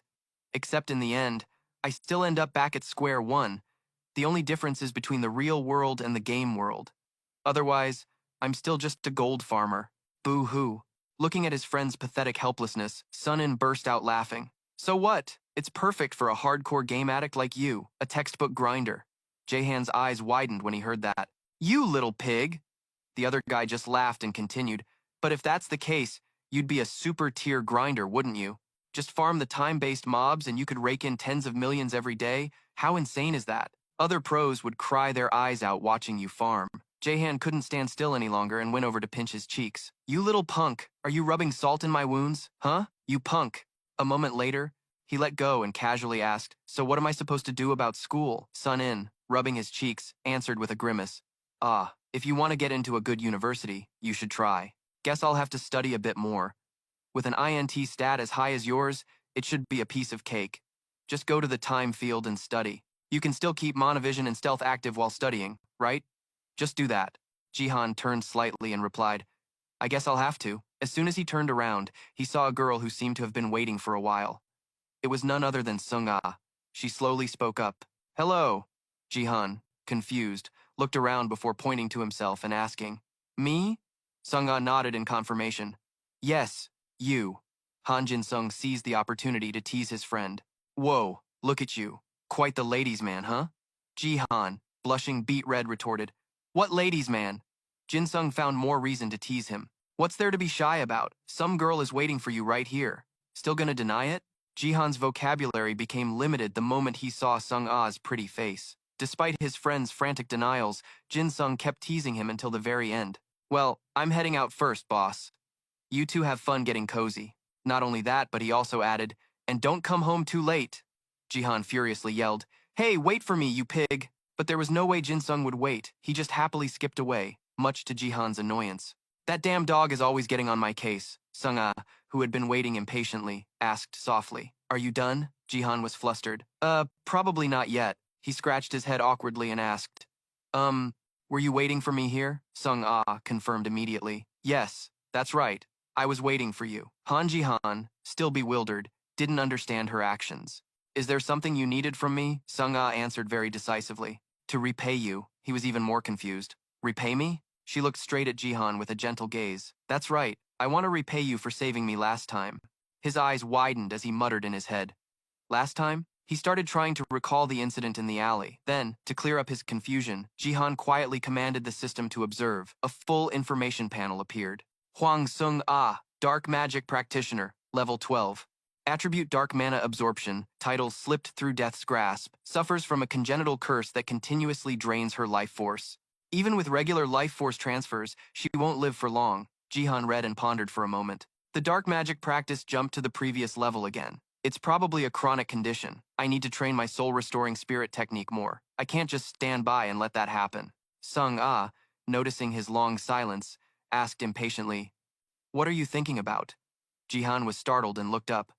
"Except in the end, I still end up back at square one. The only difference is between the real world and the game world. Otherwise, I'm still just a gold farmer." Boo-hoo. Looking at his friend's pathetic helplessness, Sun-in burst out laughing. "So what? It's perfect for a hardcore game addict like you, a textbook grinder." Jae-han's eyes widened when he heard that. "You little pig!" The other guy just laughed and continued, "But if that's the case, you'd be a super tier grinder, wouldn't you? Just farm the time-based mobs and you could rake in tens of millions every day? How insane is that? Other pros would cry their eyes out watching you farm." Jae-han couldn't stand still any longer and went over to pinch his cheeks. "You little punk, are you rubbing salt in my wounds? Huh? You punk." A moment later, he let go and casually asked, "So what am I supposed to do about school?" Sun-in, rubbing his cheeks, answered with a grimace, "Ah, if you want to get into a good university, you should try. Guess I'll have to study a bit more. With an INT stat as high as yours, it should be a piece of cake. Just go to the time field and study. You can still keep monovision and stealth active while studying, right? Just do that." Jihan turned slightly and replied, "I guess I'll have to." As soon as he turned around, he saw a girl who seemed to have been waiting for a while. It was none other than Sung-ah. She slowly spoke up. "Hello." Jihan, confused, looked around before pointing to himself and asking, "Me?" Sung-ah nodded in confirmation. "Yes, you." Han Jin-sung seized the opportunity to tease his friend. "Whoa, look at you. Quite the ladies' man, huh?" Jihan, blushing beet red, retorted, "What ladies' man?" Jin-sung found more reason to tease him. "What's there to be shy about? Some girl is waiting for you right here. Still gonna deny it?" Jihan's vocabulary became limited the moment he saw Sung-ah's pretty face. Despite his friend's frantic denials, Jin-sung kept teasing him until the very end. "Well, I'm heading out first, boss. You two have fun getting cozy." Not only that, but he also added, "And don't come home too late." Jihan furiously yelled, "Hey, wait for me, you pig!" But there was no way Jin-sung would wait. He just happily skipped away, much to Jihan's annoyance. "That damn dog is always getting on my case," Sung-ah, who had been waiting impatiently, asked softly. "Are you done?" Jihan was flustered. Probably not yet." He scratched his head awkwardly and asked, Were you waiting for me here?" Sung-ah confirmed immediately. "Yes, that's right. I was waiting for you." Han Jihan, still bewildered, didn't understand her actions. "Is there something you needed from me?" Sung-ah answered very decisively. "To repay you." He was even more confused. "Repay me?" She looked straight at Jihan with a gentle gaze. "That's right. I want to repay you for saving me last time." His eyes widened as he muttered in his head. "Last time?" He started trying to recall the incident in the alley. Then, to clear up his confusion, Jihan quietly commanded the system to observe. A full information panel appeared. Huang Sung-ah, Dark Magic Practitioner, Level 12. Attribute Dark Mana Absorption, title Slipped Through Death's Grasp, suffers from a congenital curse that continuously drains her life force. Even with regular life force transfers, she won't live for long. Jihan read and pondered for a moment. The dark magic practice jumped to the previous level again. It's probably a chronic condition. I need to train my soul-restoring spirit technique more. I can't just stand by and let that happen. Sung-ah, noticing his long silence, asked impatiently, "What are you thinking about?" Jihan was startled and looked up.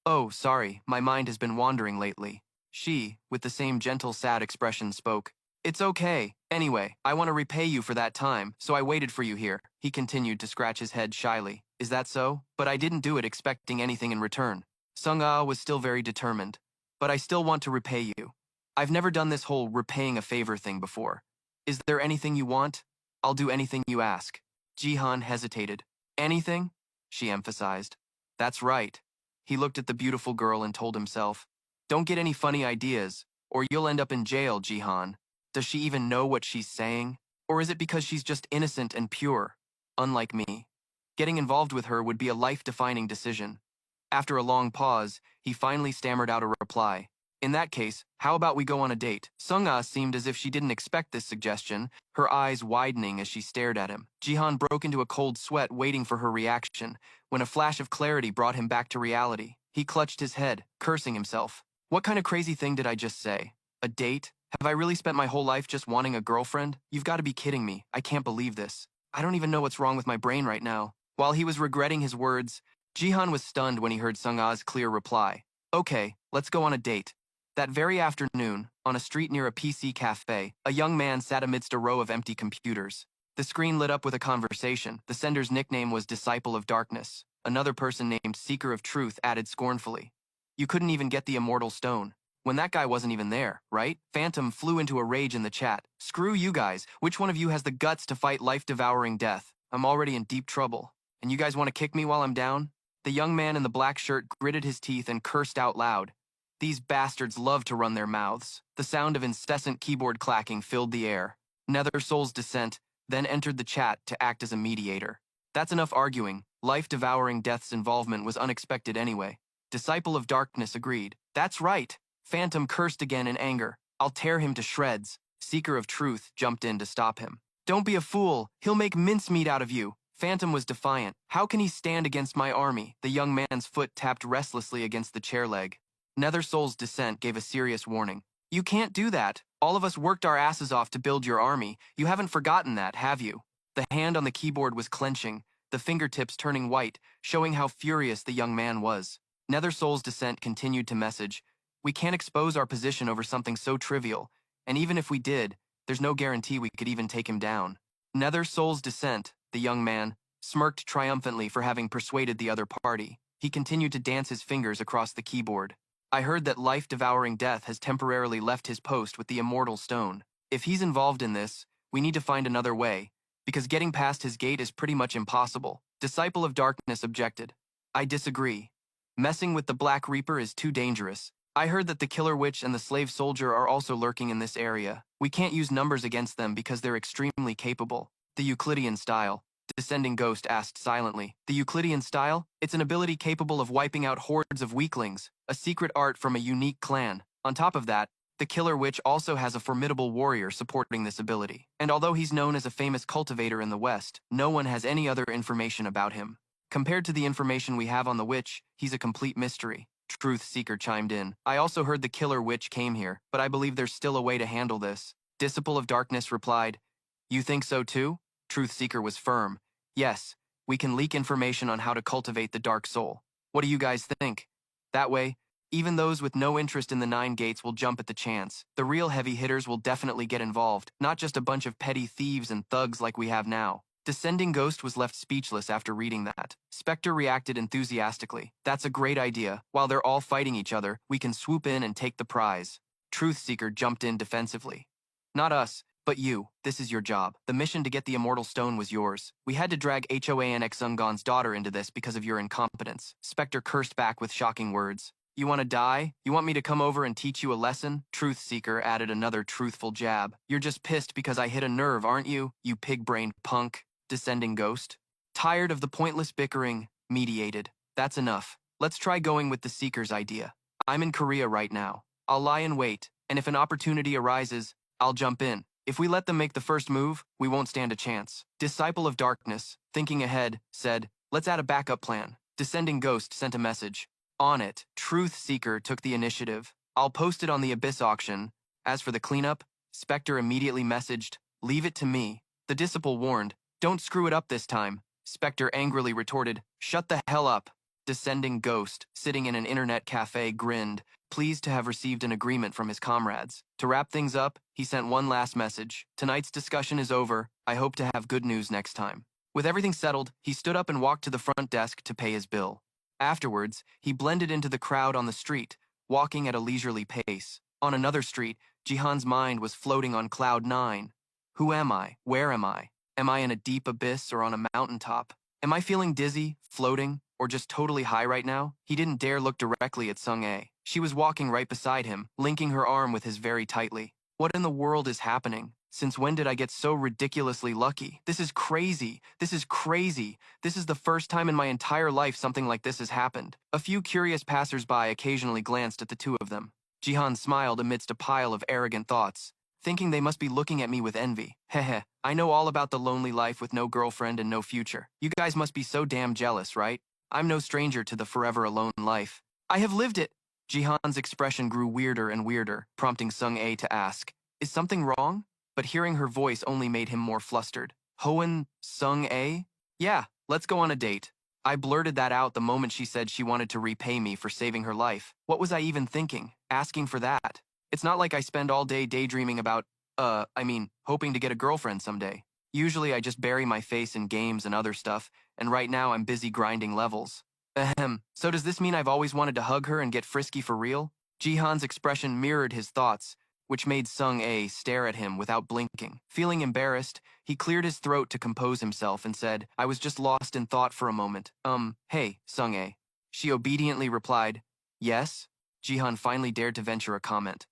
Oh, sorry, my mind has been wandering lately. She, with the same gentle, sad expression, spoke. It's okay. Anyway, I want to repay you for that time, so I waited for you here. He continued to scratch his head shyly. Is that so? But I didn't do it expecting anything in return. Sung-ah was still very determined. But I still want to repay you. I've never done this whole repaying a favor thing before. Is there anything you want? I'll do anything you ask. Jihan hesitated. Anything? She emphasized. That's right. He looked at the beautiful girl and told himself, don't get any funny ideas, or you'll end up in jail, Jihan. Does she even know what she's saying? Or is it because she's just innocent and pure, unlike me? Getting involved with her would be a life-defining decision. After a long pause, he finally stammered out a reply. In that case, how about we go on a date? Sung-ah seemed as if she didn't expect this suggestion, her eyes widening as she stared at him. Jihan broke into a cold sweat waiting for her reaction, when a flash of clarity brought him back to reality. He clutched his head, cursing himself. What kind of crazy thing did I just say? A date? Have I really spent my whole life just wanting a girlfriend? You've got to be kidding me. I can't believe this. I don't even know what's wrong with my brain right now. While he was regretting his words, Jihan was stunned when he heard Sung-ah's clear reply. Okay, let's go on a date. That very afternoon, on a street near a PC cafe, a young man sat amidst a row of empty computers. The screen lit up with a conversation. The sender's nickname was Disciple of Darkness. Another person named Seeker of Truth added scornfully. You couldn't even get the immortal stone. When that guy wasn't even there, right? Phantom flew into a rage in the chat. Screw you guys. Which one of you has the guts to fight life-devouring death? I'm already in deep trouble. And you guys want to kick me while I'm down? The young man in the black shirt gritted his teeth and cursed out loud. These bastards love to run their mouths. The sound of incessant keyboard clacking filled the air. Nether Soul's Descent then entered the chat to act as a mediator. That's enough arguing. Life-devouring death's involvement was unexpected anyway. Disciple of Darkness agreed. That's right. Phantom cursed again in anger. I'll tear him to shreds. Seeker of Truth jumped in to stop him. Don't be a fool. He'll make mincemeat out of you. Phantom was defiant. How can he stand against my army? The young man's foot tapped restlessly against the chair leg. Nether Soul's Descent gave a serious warning. You can't do that. All of us worked our asses off to build your army. You haven't forgotten that, have you? The hand on the keyboard was clenching, the fingertips turning white, showing how furious the young man was. Nether Soul's Descent continued to message, we can't expose our position over something so trivial, and even if we did, there's no guarantee we could even take him down. Nether Soul's Descent, the young man, smirked triumphantly for having persuaded the other party. He continued to dance his fingers across the keyboard. I heard that life-devouring death has temporarily left his post with the immortal stone. If he's involved in this, we need to find another way, because getting past his gate is pretty much impossible. Disciple of Darkness objected. I disagree. Messing with the Black Reaper is too dangerous. I heard that the Killer Witch and the Slave Soldier are also lurking in this area. We can't use numbers against them because they're extremely capable. The Euclidean style. Descending Ghost asked silently. The Euclidean style? It's an ability capable of wiping out hordes of weaklings, a secret art from a unique clan. On top of that, the Killer Witch also has a formidable warrior supporting this ability. And although he's known as a famous cultivator in the West, no one has any other information about him. Compared to the information we have on the witch, he's a complete mystery. Truth Seeker chimed in. I also heard the Killer Witch came here, but I believe there's still a way to handle this. Disciple of Darkness replied, You think so too? Truth Seeker was firm. Yes, we can leak information on how to cultivate the dark soul. What do you guys think? That way, even those with no interest in the 9 gates will jump at the chance. The real heavy hitters will definitely get involved, not just a bunch of petty thieves and thugs like we have now. Descending Ghost was left speechless after reading that. Spectre reacted enthusiastically. That's a great idea. While they're all fighting each other, we can swoop in and take the prize. Truth Seeker jumped in defensively. Not us. But you, this is your job. The mission to get the Immortal Stone was yours. We had to drag Hoanx Sungon's daughter into this because of your incompetence. Spectre cursed back with shocking words. You want to die? You want me to come over and teach you a lesson? Truth Seeker added another truthful jab. You're just pissed because I hit a nerve, aren't you? You pig-brained punk. Descending Ghost. Tired of the pointless bickering, mediated. That's enough. Let's try going with the Seeker's idea. I'm in Korea right now. I'll lie in wait, and if an opportunity arises, I'll jump in. If we let them make the first move, we won't stand a chance. Disciple of Darkness, thinking ahead, said, let's add a backup plan. Descending Ghost sent a message. On it, Truth Seeker took the initiative. I'll post it on the Abyss auction. As for the cleanup, Spectre immediately messaged, leave it to me. The Disciple warned, don't screw it up this time. Spectre angrily retorted, shut the hell up. descending ghost, sitting in an internet cafe, grinned, pleased to have received an agreement from his comrades. To wrap things up, he sent one last message. Tonight's discussion is over. I hope to have good news next time. With everything settled, he stood up and walked to the front desk to pay his bill. Afterwards, he blended into the crowd on the street, walking at a leisurely pace. On another street, Jihan's mind was floating on cloud nine. Who am I? Where am I? Am I in a deep abyss or on a mountaintop? Am I feeling dizzy, floating, or just totally high right now? He didn't dare look directly at Sung-ae. She was walking right beside him, linking her arm with his very tightly. What in the world is happening? Since when did I get so ridiculously lucky? This is crazy. This is crazy. This is the first time in my entire life something like this has happened. A few curious passers-by occasionally glanced at the two of them. Jihan smiled amidst a pile of arrogant thoughts, thinking they must be looking at me with envy. Heh, I know all about the lonely life with no girlfriend and no future. You guys must be so damn jealous, right? I'm no stranger to the forever alone life. I have lived it. Jihan's expression grew weirder and weirder, prompting Sung-ae to ask, is something wrong? But hearing her voice only made him more flustered. Hoen Sung-ae? Yeah, let's go on a date. I blurted that out the moment she said she wanted to repay me for saving her life. What was I even thinking? Asking for that? It's not like I spend all day daydreaming about, hoping to get a girlfriend someday. Usually I just bury my face in games and other stuff, and right now I'm busy grinding levels. Ahem, so does this mean I've always wanted to hug her and get frisky for real? Jihan's expression mirrored his thoughts, which made Sung-ae stare at him without blinking. Feeling embarrassed, he cleared his throat to compose himself and said, I was just lost in thought for a moment. Hey, Sung-ae. She obediently replied, yes? Jihan finally dared to venture a comment.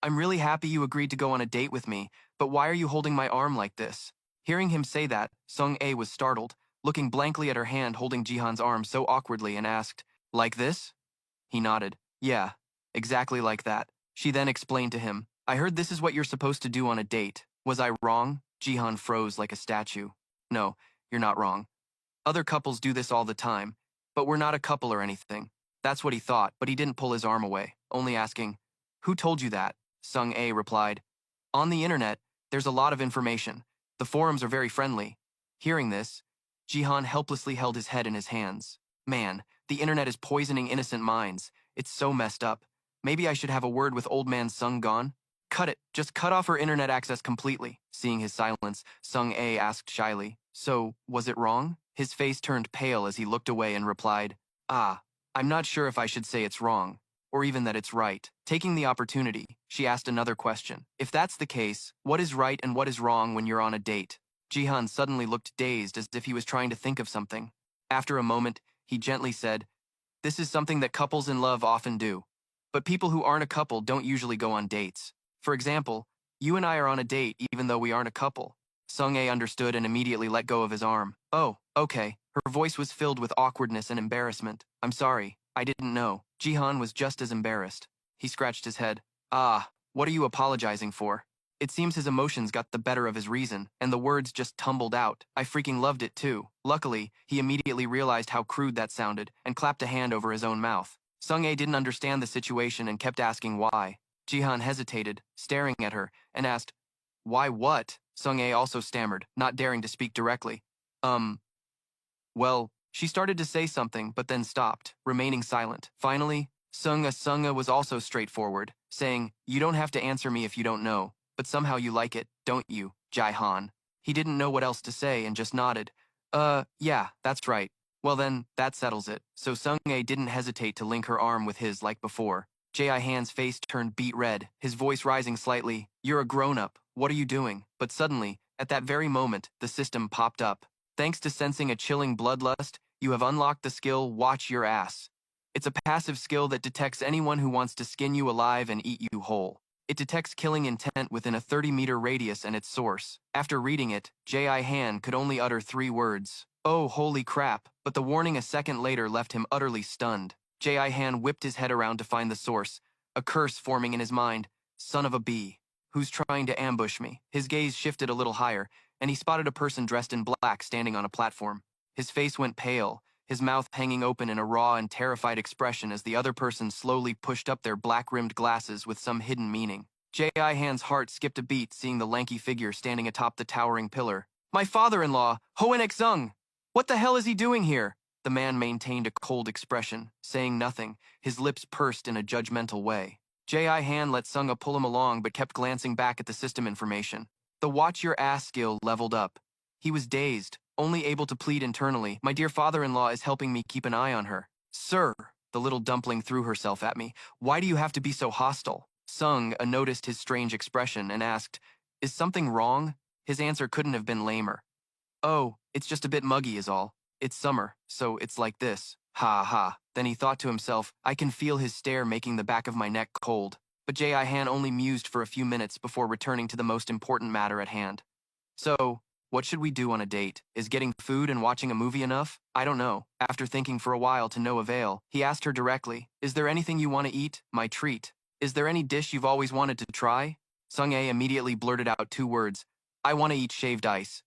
I'm really happy you agreed to go on a date with me, but why are you holding my arm like this? Hearing him say that, Sung-ae was startled, looking blankly at her hand holding Jihan's arm so awkwardly and asked, like this? He nodded. Yeah, exactly like that. She then explained to him, I heard this is what you're supposed to do on a date. Was I wrong? Jihan froze like a statue. No, you're not wrong. Other couples do this all the time, but we're not a couple or anything. That's what he thought, but he didn't pull his arm away, only asking, who told you that? Sung-ae replied, on the internet, there's a lot of information. The forums are very friendly. Hearing this, Jihan helplessly held his head in his hands. Man, the internet is poisoning innocent minds. It's so messed up. Maybe I should have a word with old man Sung-gon. Cut it. Just cut off her internet access completely. Seeing his silence, Sung-ae asked shyly, so, was it wrong? His face turned pale as he looked away and replied, I'm not sure if I should say it's wrong, or even that it's right. Taking the opportunity, she asked another question. If that's the case, what is right and what is wrong when you're on a date? Jihan suddenly looked dazed as if he was trying to think of something. After a moment, he gently said, this is something that couples in love often do. But people who aren't a couple don't usually go on dates. For example, you and I are on a date even though we aren't a couple. Sung-ae understood and immediately let go of his arm. Oh, okay. Her voice was filled with awkwardness and embarrassment. I'm sorry, I didn't know. Jihan was just as embarrassed. He scratched his head. What are you apologizing for? It seems his emotions got the better of his reason, and the words just tumbled out. I freaking loved it too. Luckily, he immediately realized how crude that sounded, and clapped a hand over his own mouth. Sung-ae didn't understand the situation and kept asking why. Jihan hesitated, staring at her, and asked, why what? Sung-ae also stammered, not daring to speak directly. Well, she started to say something, but then stopped, remaining silent. Finally, Sung-ae was also straightforward, saying, you don't have to answer me if you don't know. But somehow you like it, don't you, Jihan? He didn't know what else to say and just nodded. Yeah, that's right. Well then, that settles it. So Sung-ae didn't hesitate to link her arm with his like before. Jihan's face turned beet red, his voice rising slightly. You're a grown-up. What are you doing? But suddenly, at that very moment, the system popped up. Thanks to sensing a chilling bloodlust, you have unlocked the skill Watch Your Ass. It's a passive skill that detects anyone who wants to skin you alive and eat you whole. It detects killing intent within a 30-meter radius and its source. After reading it, Jihan could only utter 3 words. Oh, holy crap, but the warning a second later left him utterly stunned. Jihan whipped his head around to find the source, a curse forming in his mind. Son of a bee. Who's trying to ambush me? His gaze shifted a little higher, and he spotted a person dressed in black standing on a platform. His face went pale, his mouth hanging open in a raw and terrified expression as the other person slowly pushed up their black-rimmed glasses with some hidden meaning. Jihan's heart skipped a beat seeing the lanky figure standing atop the towering pillar. My father-in-law, Hoen Ek-sung! What the hell is he doing here? The man maintained a cold expression, saying nothing, his lips pursed in a judgmental way. J.I. Han let Sunga pull him along but kept glancing back at the system information. The watch your ass skill leveled up. He was dazed, only able to plead internally, "My dear father-in-law is helping me keep an eye on her." "Sir," the little dumpling threw herself at me, "why do you have to be so hostile?" Sung noticed his strange expression and asked, "Is something wrong?" His answer couldn't have been lamer. "Oh, it's just a bit muggy is all. It's summer, so it's like this." Ha ha. Then he thought to himself, I can feel his stare making the back of my neck cold. But J.I. Han only mused for a few minutes before returning to the most important matter at hand. "So, what should we do on a date? Is getting food and watching a movie enough?" "I don't know." After thinking for a while to no avail, he asked her directly, "Is there anything you want to eat? My treat. Is there any dish you've always wanted to try?" Sung-ae immediately blurted out 2 words. "I want to eat shaved ice."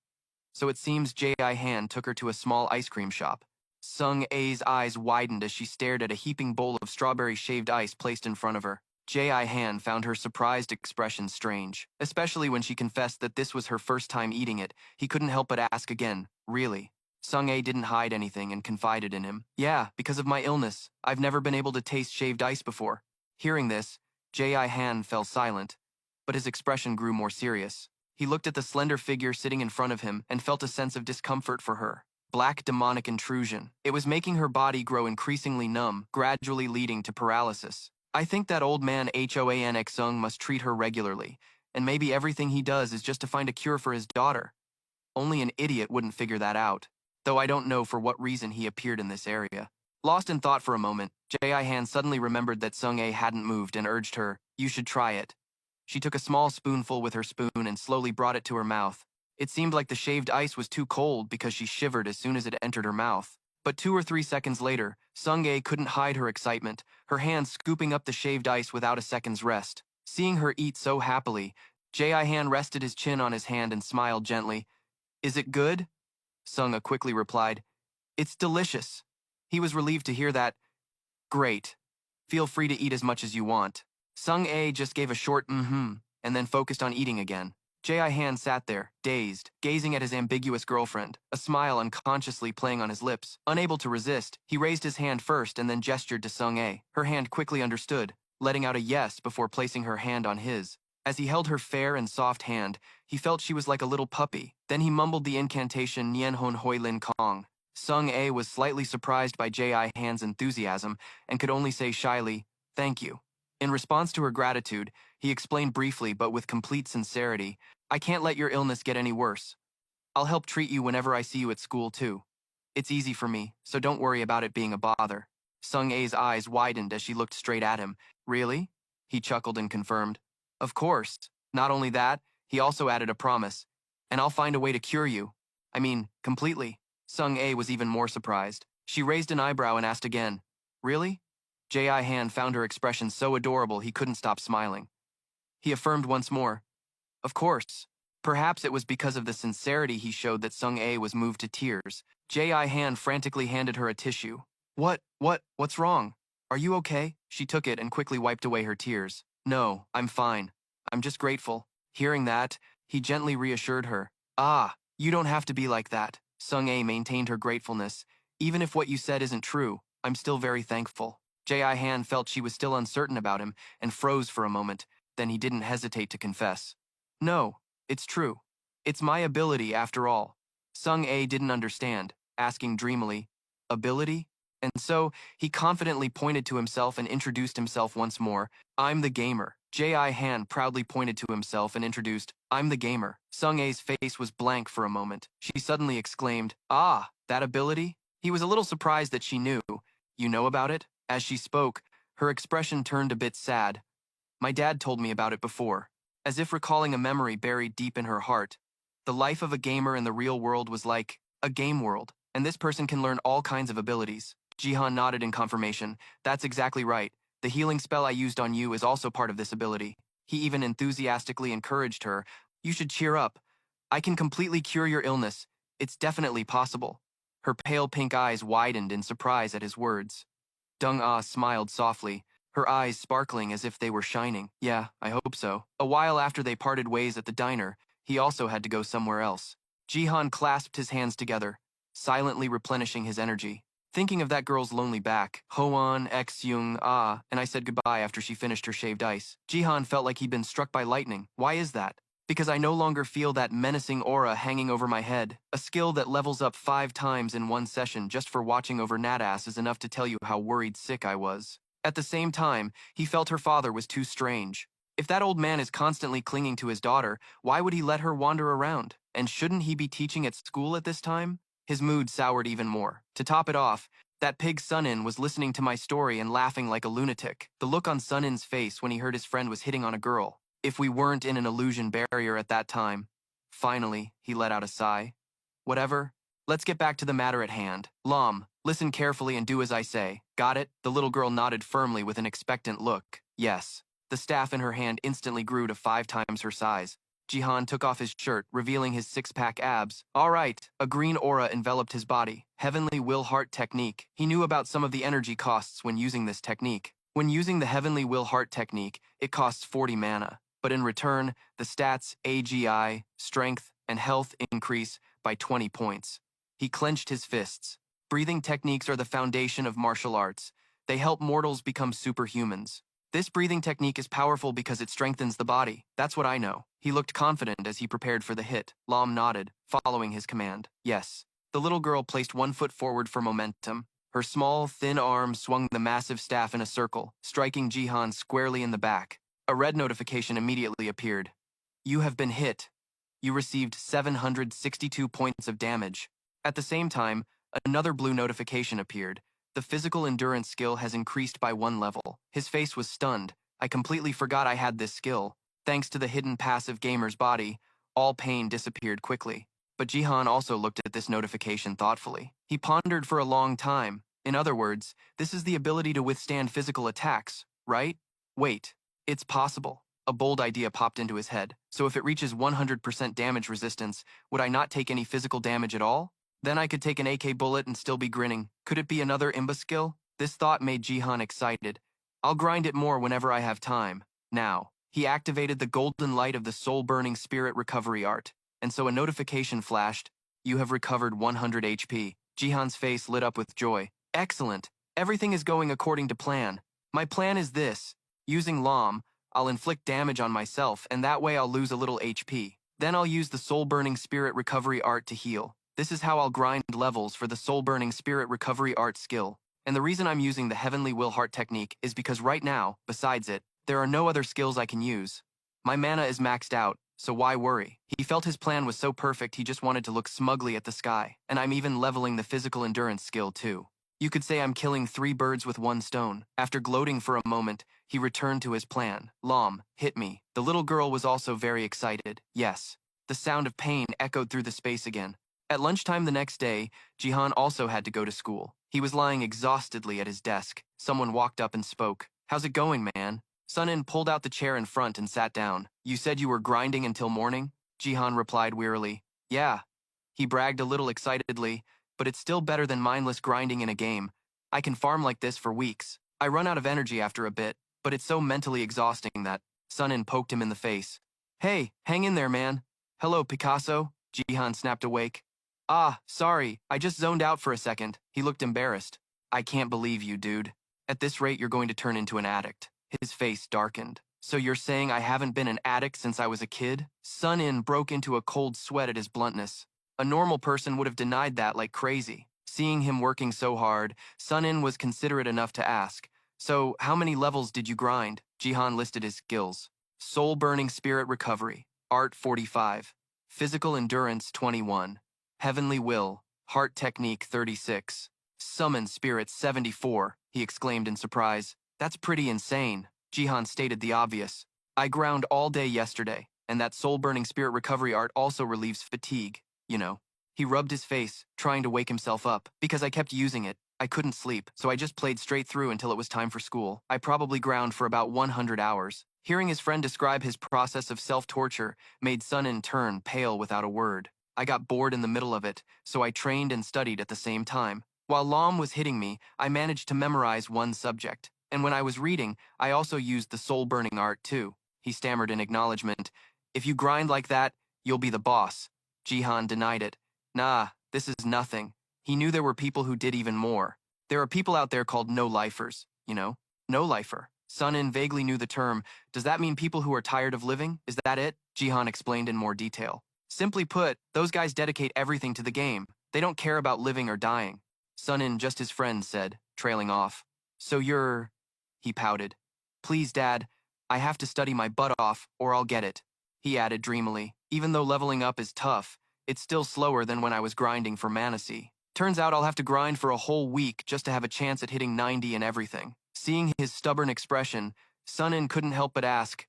So it seems J.I. Han took her to a small ice cream shop. Sung-ae's eyes widened as she stared at a heaping bowl of strawberry shaved ice placed in front of her. J.I. Han found her surprised expression strange, especially when she confessed that this was her first time eating it. He couldn't help but ask again, "Really?" Sung-ae didn't hide anything and confided in him. "Yeah, because of my illness. I've never been able to taste shaved ice before." Hearing this, J.I. Han fell silent, but his expression grew more serious. He looked at the slender figure sitting in front of him and felt a sense of discomfort for her. Black demonic intrusion. It was making her body grow increasingly numb, gradually leading to paralysis. I think that old man Hoan Sung must treat her regularly, and maybe everything he does is just to find a cure for his daughter. Only an idiot wouldn't figure that out, though I don't know for what reason he appeared in this area. Lost in thought for a moment, J.I. Han suddenly remembered that Sung-ae hadn't moved and urged her, "You should try it." She took a small spoonful with her spoon and slowly brought it to her mouth. It seemed like the shaved ice was too cold because she shivered as soon as it entered her mouth. But 2 or 3 seconds later, Sung-ae couldn't hide her excitement, her hand scooping up the shaved ice without a second's rest. Seeing her eat so happily, J.I. Han rested his chin on his hand and smiled gently. "Is it good?" Sung-ae quickly replied, "It's delicious." He was relieved to hear that. "Great. Feel free to eat as much as you want." Sung-ae just gave a short mm-hmm, and then focused on eating again. J.I. Han sat there, dazed, gazing at his ambiguous girlfriend, a smile unconsciously playing on his lips. Unable to resist, he raised his hand first and then gestured to Sung-ae. Her hand quickly understood, letting out a yes before placing her hand on his. As he held her fair and soft hand, he felt she was like a little puppy. Then he mumbled the incantation Nien Hon Hoi Lin Kong. Sung-ae was slightly surprised by J.I. Han's enthusiasm and could only say shyly, "Thank you." In response to her gratitude, he explained briefly but with complete sincerity, "I can't let your illness get any worse. I'll help treat you whenever I see you at school, too. It's easy for me, so don't worry about it being a bother." Sung-ae's eyes widened as she looked straight at him. "Really?" He chuckled and confirmed. "Of course. Not only that, he also added a promise. And I'll find a way to cure you. I mean, completely." Sung-ae was even more surprised. She raised an eyebrow and asked again, "Really?" J.I. Han found her expression so adorable he couldn't stop smiling. He affirmed once more, "Of course." Perhaps it was because of the sincerity he showed that Sung-ae was moved to tears. J.I. Han frantically handed her a tissue. What's wrong? Are you okay?" She took it and quickly wiped away her tears. "No, I'm fine. I'm just grateful." Hearing that, he gently reassured her. "Ah, you don't have to be like that." Sung-ae maintained her gratefulness. "Even if what you said isn't true, I'm still very thankful." J.I. Han felt she was still uncertain about him and froze for a moment, then he didn't hesitate to confess. "No, it's true. It's my ability after all." Sung-ae didn't understand, asking dreamily, "Ability?" And so, he confidently pointed to himself and introduced himself once more. "I'm the gamer." J.I. Han proudly pointed to himself and introduced, "I'm the gamer." Sung-ae's face was blank for a moment. She suddenly exclaimed, "Ah, that ability?" He was a little surprised that she knew. "You know about it?" As she spoke, her expression turned a bit sad. "My dad told me about it before," as if recalling a memory buried deep in her heart. The life of a gamer in the real world was like a game world, and this person can learn all kinds of abilities. Jihan nodded in confirmation. "That's exactly right. The healing spell I used on you is also part of this ability." He even enthusiastically encouraged her, "You should cheer up. I can completely cure your illness. It's definitely possible." Her pale pink eyes widened in surprise at his words. Dong-ah smiled softly, her eyes sparkling as if they were shining. "Yeah, I hope so." A while after they parted ways at the diner, he also had to go somewhere else. Jihan clasped his hands together, silently replenishing his energy. Thinking of that girl's lonely back, Hoan, X Young, ah, and I said goodbye after she finished her shaved ice. Jihan felt like he'd been struck by lightning. Why is that? Because I no longer feel that menacing aura hanging over my head. A skill that levels up 5 times in one session just for watching over Nadass is enough to tell you how worried sick I was. At the same time, he felt her father was too strange. If that old man is constantly clinging to his daughter, why would he let her wander around? And shouldn't he be teaching at school at this time? His mood soured even more. To top it off, that pig Sunin was listening to my story and laughing like a lunatic. The look on Sunin's face when he heard his friend was hitting on a girl. If we weren't in an illusion barrier at that time. Finally, he let out a sigh. Whatever. Let's get back to the matter at hand. Lam, listen carefully and do as I say. Got it? The little girl nodded firmly with an expectant look. Yes. The staff in her hand instantly grew to 5 times her size. Jihan took off his shirt, revealing his 6-pack abs. All right, a green aura enveloped his body. Heavenly Will Heart Technique. He knew about some of the energy costs when using this technique. When using the Heavenly Will Heart Technique, it costs 40 mana. But in return, the stats AGI, strength, and health increase by 20 points. He clenched his fists. Breathing techniques are the foundation of martial arts. They help mortals become superhumans. This breathing technique is powerful because it strengthens the body. That's what I know. He looked confident as he prepared for the hit. Lam nodded, following his command. Yes. The little girl placed 1 foot forward for momentum. Her small, thin arm swung the massive staff in a circle, striking Jihan squarely in the back. A red notification immediately appeared. You have been hit. You received 762 points of damage. At the same time, another blue notification appeared. The physical endurance skill has increased by 1 level. His face was stunned. I completely forgot I had this skill. Thanks to the hidden passive gamer's body, all pain disappeared quickly. But Jihan also looked at this notification thoughtfully. He pondered for a long time. In other words, this is the ability to withstand physical attacks, right? Wait, it's possible. A bold idea popped into his head. So if it reaches 100% damage resistance, would I not take any physical damage at all? Then I could take an AK bullet and still be grinning. Could it be another Imba skill? This thought made Jihan excited. I'll grind it more whenever I have time. Now, he activated the golden light of the soul-burning spirit recovery art, and so a notification flashed. You have recovered 100 HP. Jihan's face lit up with joy. Excellent. Everything is going according to plan. My plan is this. Using Lam, I'll inflict damage on myself, and that way I'll lose a little HP. Then I'll use the soul-burning spirit recovery art to heal. This is how I'll grind levels for the soul-burning spirit recovery art skill. And the reason I'm using the Heavenly Will Heart technique is because right now, besides it, there are no other skills I can use. My mana is maxed out, so why worry? He felt his plan was so perfect he just wanted to look smugly at the sky, and I'm even leveling the physical endurance skill too. You could say I'm killing 3 birds with 1 stone. After gloating for a moment, he returned to his plan. Lam, hit me. The little girl was also very excited. Yes. The sound of pain echoed through the space again. At lunchtime the next day, Jihan also had to go to school. He was lying exhaustedly at his desk. Someone walked up and spoke. How's it going, man? Sunin pulled out the chair in front and sat down. You said you were grinding until morning? Jihan replied wearily. Yeah. He bragged a little excitedly, but it's still better than mindless grinding in a game. I can farm like this for weeks. I run out of energy after a bit, but it's so mentally exhausting that Sunin poked him in the face. Hey, hang in there, man. Hello, Picasso. Jihan snapped awake. Ah, sorry, I just zoned out for a second. He looked embarrassed. I can't believe you, dude. At this rate, you're going to turn into an addict. His face darkened. So you're saying I haven't been an addict since I was a kid? Sunin broke into a cold sweat at his bluntness. A normal person would have denied that like crazy. Seeing him working so hard, Sunin was considerate enough to ask, so how many levels did you grind? Jihan listed his skills. Soul-burning spirit recovery, art 45. Physical endurance 21. Heavenly Will, Heart Technique 36. Summon Spirit 74, he exclaimed in surprise. That's pretty insane. Jihan stated the obvious. I ground all day yesterday, and that soul-burning spirit recovery art also relieves fatigue, you know. He rubbed his face, trying to wake himself up. Because I kept using it, I couldn't sleep, so I just played straight through until it was time for school. I probably ground for about 100 hours. Hearing his friend describe his process of self-torture made Sunin turn pale without a word. I got bored in the middle of it, so I trained and studied at the same time. While Lam was hitting me, I managed to memorize 1 subject. And when I was reading, I also used the soul-burning art too. He stammered in acknowledgement. If you grind like that, you'll be the boss. Jihan denied it. Nah, this is nothing. He knew there were people who did even more. There are people out there called no-lifers, you know? No-lifer. Sun-in vaguely knew the term. Does that mean people who are tired of living? Is that it? Jihan explained in more detail. Simply put, those guys dedicate everything to the game. They don't care about living or dying. Sun-in, just his friend, said, trailing off. So you're... He pouted. Please, Dad, I have to study my butt off, or I'll get it. He added dreamily. Even though leveling up is tough, it's still slower than when I was grinding for Manasy. Turns out I'll have to grind for a whole week just to have a chance at hitting 90 and everything. Seeing his stubborn expression, Sun-in couldn't help but ask,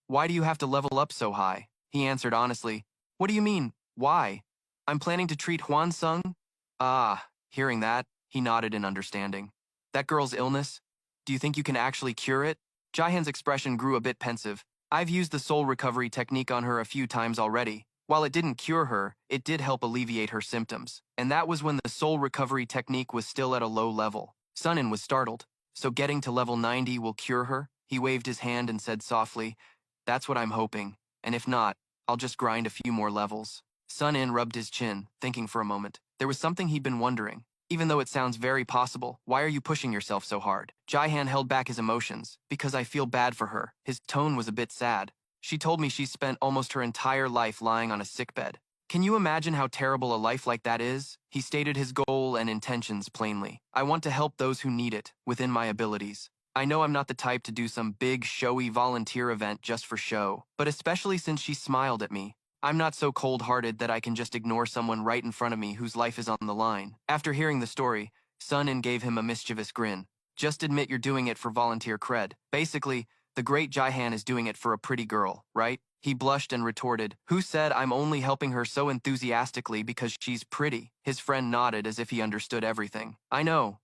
why do you have to level up so high? He answered honestly, what do you mean, why? I'm planning to treat Hwan-sung. Ah, hearing that, he nodded in understanding. That girl's illness? Do you think you can actually cure it? Jihan's expression grew a bit pensive. I've used the soul recovery technique on her a few times already. While it didn't cure her, it did help alleviate her symptoms. And that was when the soul recovery technique was still at a low level. Sun-in was startled. So getting to level 90 will cure her? He waved his hand and said softly, that's what I'm hoping. And if not, I'll just grind a few more levels. Sun-in rubbed his chin, thinking for a moment. There was something he'd been wondering. Even though it sounds very possible, why are you pushing yourself so hard? Jihan held back his emotions. Because I feel bad for her. His tone was a bit sad. She told me she spent almost her entire life lying on a sickbed. Can you imagine how terrible a life like that is? He stated his goal and intentions plainly. I want to help those who need it, within my abilities. I know I'm not the type to do some big, showy volunteer event just for show, but especially since she smiled at me. I'm not so cold-hearted that I can just ignore someone right in front of me whose life is on the line. After hearing the story, Sun-in gave him a mischievous grin. Just admit you're doing it for volunteer cred. Basically, the great Jihan is doing it for a pretty girl, right? He blushed and retorted, who said I'm only helping her so enthusiastically because she's pretty? His friend nodded as if he understood everything. I know.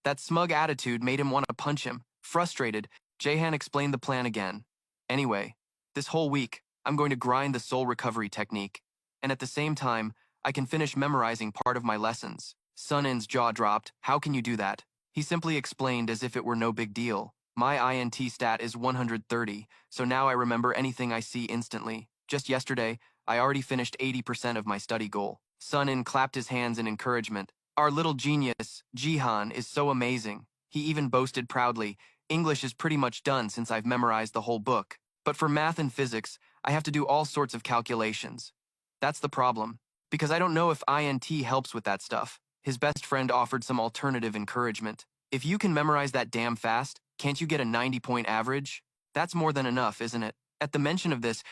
That smug attitude made him want to punch him. Frustrated, Jihan explained the plan again. Anyway, this whole week, I'm going to grind the soul recovery technique, and at the same time, I can finish memorizing part of my lessons. Sun-in's jaw dropped. How can you do that? He simply explained as if it were no big deal. My INT stat is 130, so now I remember anything I see instantly. Just yesterday, I already finished 80% of my study goal. Sun-in clapped his hands in encouragement. Our little genius, Jihan, is so amazing. He even boasted proudly, English is pretty much done since I've memorized the whole book. But for math and physics, I have to do all sorts of calculations. That's the problem, because I don't know if INT helps with that stuff. His best friend offered some alternative encouragement. If you can memorize that damn fast, can't you get a 90-point average? That's more than enough, isn't it? At the mention of this,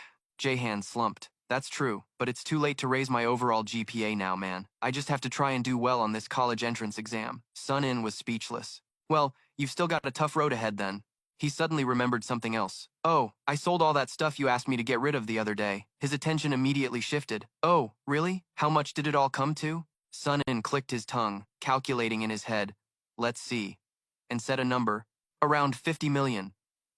Jihan slumped. That's true, but it's too late to raise my overall GPA now, man. I just have to try and do well on this college entrance exam. Sun-in was speechless. Well, you've still got a tough road ahead then. He suddenly remembered something else. Oh, I sold all that stuff you asked me to get rid of the other day. His attention immediately shifted. Oh, really? How much did it all come to? Sun-in clicked his tongue, calculating in his head. Let's see. And said a number. Around 50 million.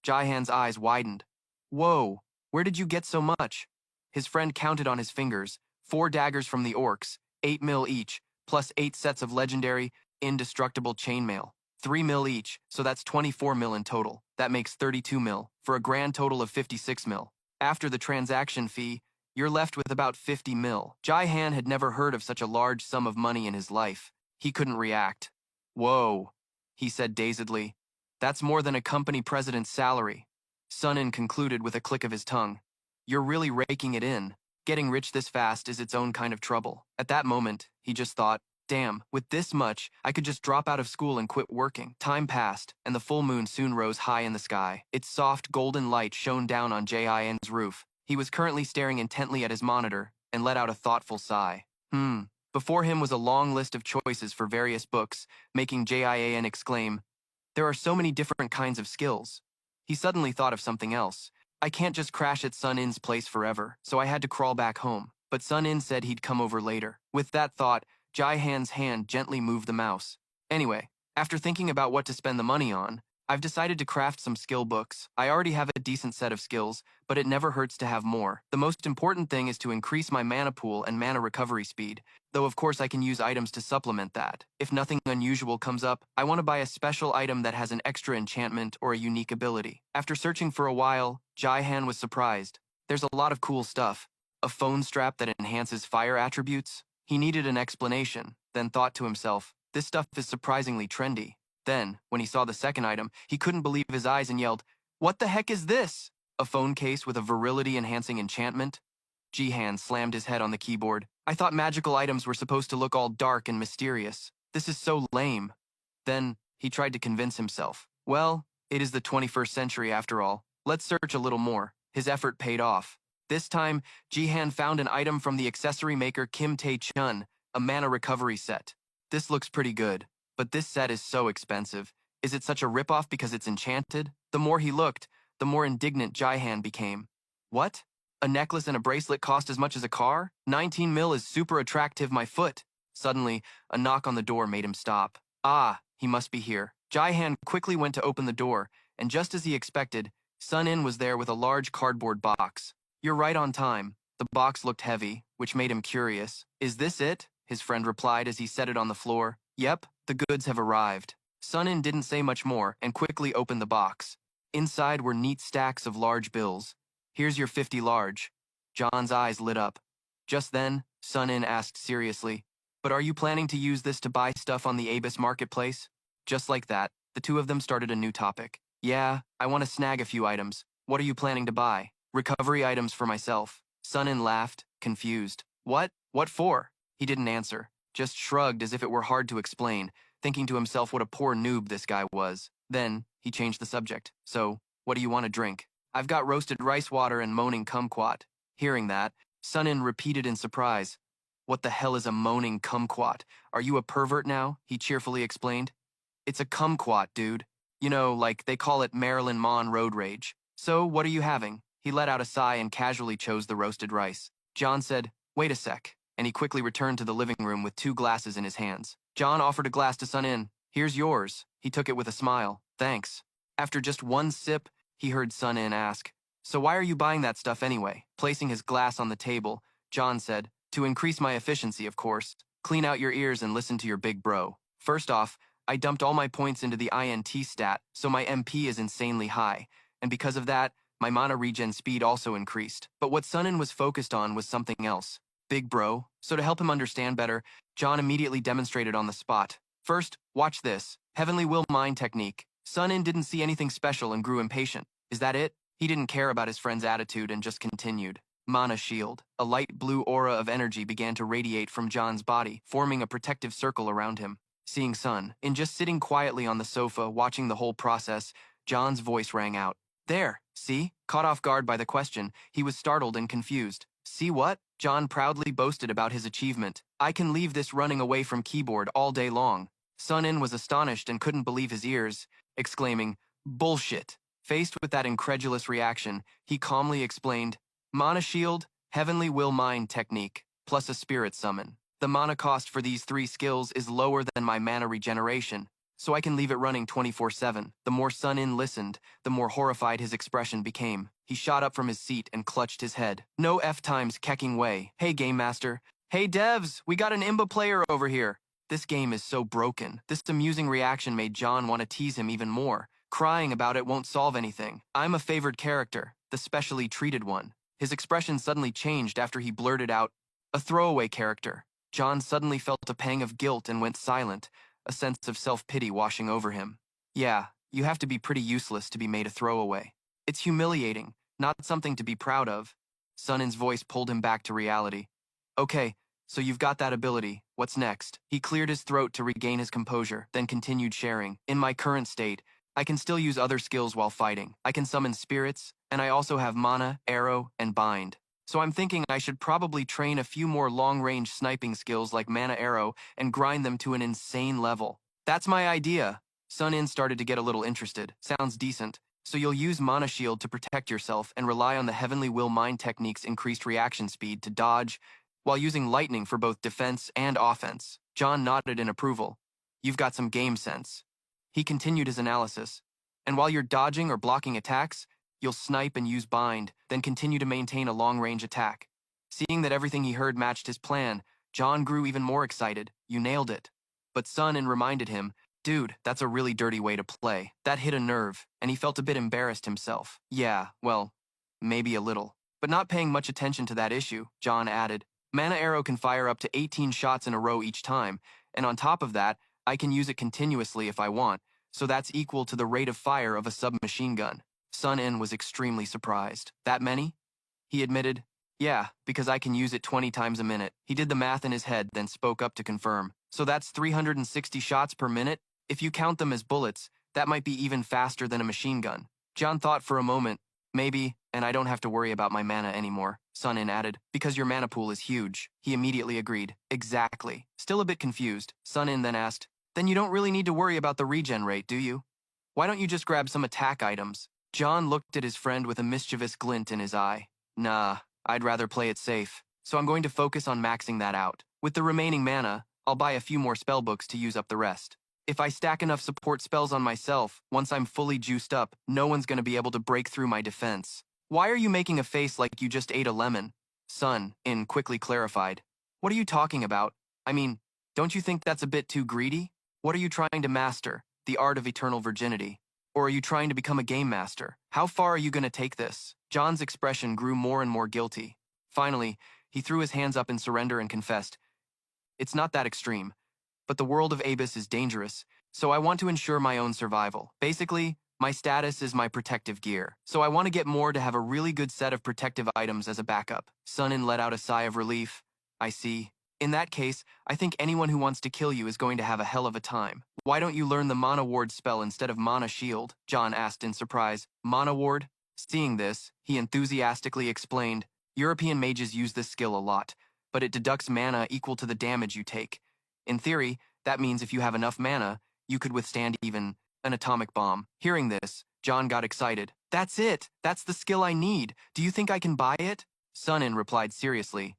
Jihan's eyes widened. Whoa, where did you get so much? His friend counted on his fingers. 4 daggers from the orcs, 8 mil each, plus 8 sets of legendary, indestructible chainmail. 3 mil each, so that's 24 mil in total. That makes 32 mil, for a grand total of 56 mil. After the transaction fee, you're left with about 50 mil. Jihan had never heard of such a large sum of money in his life. He couldn't react. Whoa, he said dazedly. That's more than a company president's salary. Sun-in concluded with a click of his tongue. You're really raking it in. Getting rich this fast is its own kind of trouble. At that moment, he just thought, damn, with this much, I could just drop out of school and quit working. Time passed, and the full moon soon rose high in the sky. Its soft, golden light shone down on Jin's roof. He was currently staring intently at his monitor, and let out a thoughtful sigh. Before him was a long list of choices for various books, making Jin exclaim, there are so many different kinds of skills. He suddenly thought of something else. I can't just crash at Sun-in's place forever, so I had to crawl back home. But Sun-in said he'd come over later. With that thought, Jihan's hand gently moved the mouse. Anyway, after thinking about what to spend the money on, I've decided to craft some skill books. I already have a decent set of skills, but it never hurts to have more. The most important thing is to increase my mana pool and mana recovery speed, though of course I can use items to supplement that. If nothing unusual comes up, I want to buy a special item that has an extra enchantment or a unique ability. After searching for a while, Jihan was surprised. There's a lot of cool stuff. A phone strap that enhances fire attributes? He needed an explanation, then thought to himself, This stuff is surprisingly trendy. Then, when he saw the second item, he couldn't believe his eyes and yelled, "What the heck is this? A phone case with a virility-enhancing enchantment?" Jihan slammed his head on the keyboard. "I thought magical items were supposed to look all dark and mysterious. This is so lame." Then, he tried to convince himself. Well, it is the 21st century after all. Let's search a little more. His effort paid off. This time, Jihan found an item from the accessory maker Kim Tae-chun, a mana recovery set. This looks pretty good, but this set is so expensive. Is it such a ripoff because it's enchanted? The more he looked, the more indignant Jihan became. What? A necklace and a bracelet cost as much as a car? 19 mil is super attractive, my foot. Suddenly, a knock on the door made him stop. Ah, he must be here. Jihan quickly went to open the door, and just as he expected, Sun-in was there with a large cardboard box. "You're right on time." The box looked heavy, which made him curious. "Is this it?" his friend replied as he set it on the floor. "Yep, the goods have arrived." Sun-in didn't say much more and quickly opened the box. Inside were neat stacks of large bills. "Here's your 50 large." John's eyes lit up. Just then, Sun-in asked seriously, "But are you planning to use this to buy stuff on the Abus marketplace?" Just like that, the two of them started a new topic. "Yeah, I want to snag a few items. What are you planning to buy?" "Recovery items for myself." Sun-in laughed, confused. "What? What for?" He didn't answer, just shrugged as if it were hard to explain, thinking to himself what a poor noob this guy was. Then, he changed the subject. "So, what do you want to drink?" "I've got roasted rice water and moaning kumquat." Hearing that, Sun-in repeated in surprise. "What the hell is a moaning kumquat? Are you a pervert now?" he cheerfully explained. "It's a kumquat, dude. You know, like they call it Marilyn Mon road rage. So, what are you having?" He let out a sigh and casually chose the roasted rice. John said, "Wait a sec," and he quickly returned to the living room with 2 glasses in his hands. John offered a glass to Sun-in. "Here's yours." He took it with a smile. "Thanks." After just one sip, he heard Sun-in ask, "So why are you buying that stuff anyway?" Placing his glass on the table, John said, "To increase my efficiency, of course. Clean out your ears and listen to your big bro. First off, I dumped all my points into the INT stat, so my MP is insanely high, and because of that, my mana regen speed also increased. But what Sun-in was focused on was something else. Big bro. So to help him understand better, John immediately demonstrated on the spot. "First, watch this. Heavenly Will Mind technique." Sun-in didn't see anything special and grew impatient. "Is that it?" He didn't care about his friend's attitude and just continued. Mana shield. A light blue aura of energy began to radiate from John's body, forming a protective circle around him. Seeing Sun-in just sitting quietly on the sofa watching the whole process, John's voice rang out. "There, see?" Caught off guard by the question, he was startled and confused. "See what?" John proudly boasted about his achievement. "I can leave this running away from keyboard all day long." Sun-in was astonished and couldn't believe his ears, exclaiming, "Bullshit." Faced with that incredulous reaction, he calmly explained, "Mana shield, Heavenly Will Mind technique, plus a spirit summon. The mana cost for these 3 skills is lower than my mana regeneration, so I can leave it running 24/7. The more Sun-in listened, the more horrified his expression became. He shot up from his seat and clutched his head. "No F times kecking way. Hey, Game Master. Hey, devs, we got an imba player over here." This game is so broken. This amusing reaction made John want to tease him even more. Crying about it won't solve anything. "I'm a favored character, the specially treated one." His expression suddenly changed after he blurted out, "A throwaway character." John suddenly felt a pang of guilt and went silent, a sense of self-pity washing over him. Yeah, you have to be pretty useless to be made a throwaway. It's humiliating, not something to be proud of. Sun-in's voice pulled him back to reality. "Okay, so you've got that ability. What's next?" He cleared his throat to regain his composure, then continued sharing. "In my current state, I can still use other skills while fighting. I can summon spirits, and I also have mana, arrow, and bind. So I'm thinking I should probably train a few more long-range sniping skills like mana arrow and grind them to an insane level." "That's my idea." Sun-in started to get a little interested. "Sounds decent. So you'll use mana shield to protect yourself and rely on the Heavenly Will Mind technique's increased reaction speed to dodge, while using lightning for both defense and offense." John nodded in approval. "You've got some game sense." He continued his analysis. "And while you're dodging or blocking attacks, you'll snipe and use bind, then continue to maintain a long-range attack." Seeing that everything he heard matched his plan, John grew even more excited. "You nailed it." But Sun-in reminded him, "Dude, that's a really dirty way to play." That hit a nerve, and he felt a bit embarrassed himself. "Yeah, well, maybe a little." But not paying much attention to that issue, John added, "Mana arrow can fire up to 18 shots in a row each time, and on top of that, I can use it continuously if I want, so that's equal to the rate of fire of a submachine gun. Sun In was extremely surprised. That many? He admitted, yeah, because I can use it 20 times a minute. He did the math in his head, then spoke up to confirm. So that's 360 shots per minute? If you count them as bullets, that might be even faster than a machine gun. John thought for a moment, maybe, and I don't have to worry about my mana anymore, Sun In added, because your mana pool is huge. He immediately agreed. Exactly. Still a bit confused, Sun In then asked, then you don't really need to worry about the regen rate, do you? Why don't you just grab some attack items? John looked at his friend with a mischievous glint in his eye. Nah, I'd rather play it safe, so I'm going to focus on maxing that out. With the remaining mana, I'll buy a few more spellbooks to use up the rest. If I stack enough support spells on myself, once I'm fully juiced up, no one's going to be able to break through my defense. Why are you making a face like you just ate a lemon? Sun In quickly clarified. What are you talking about? I mean, don't you think that's a bit too greedy? What are you trying to master? The art of eternal virginity? Or are you trying to become a game master? How far are you going to take this? John's expression grew more and more guilty. Finally, he threw his hands up in surrender and confessed, it's not that extreme, but the world of Abyss is dangerous, so I want to ensure my own survival. Basically, my status is my protective gear, so I want to get more to have a really good set of protective items as a backup. Sun In let out a sigh of relief. I see. In that case, I think anyone who wants to kill you is going to have a hell of a time. Why don't you learn the Mana Ward spell instead of Mana Shield? John asked in surprise. Mana Ward? Seeing this, he enthusiastically explained, European mages use this skill a lot, but it deducts mana equal to the damage you take. In theory, that means if you have enough mana, you could withstand even an atomic bomb. Hearing this, John got excited. That's it! That's the skill I need! Do you think I can buy it? Sun In replied seriously.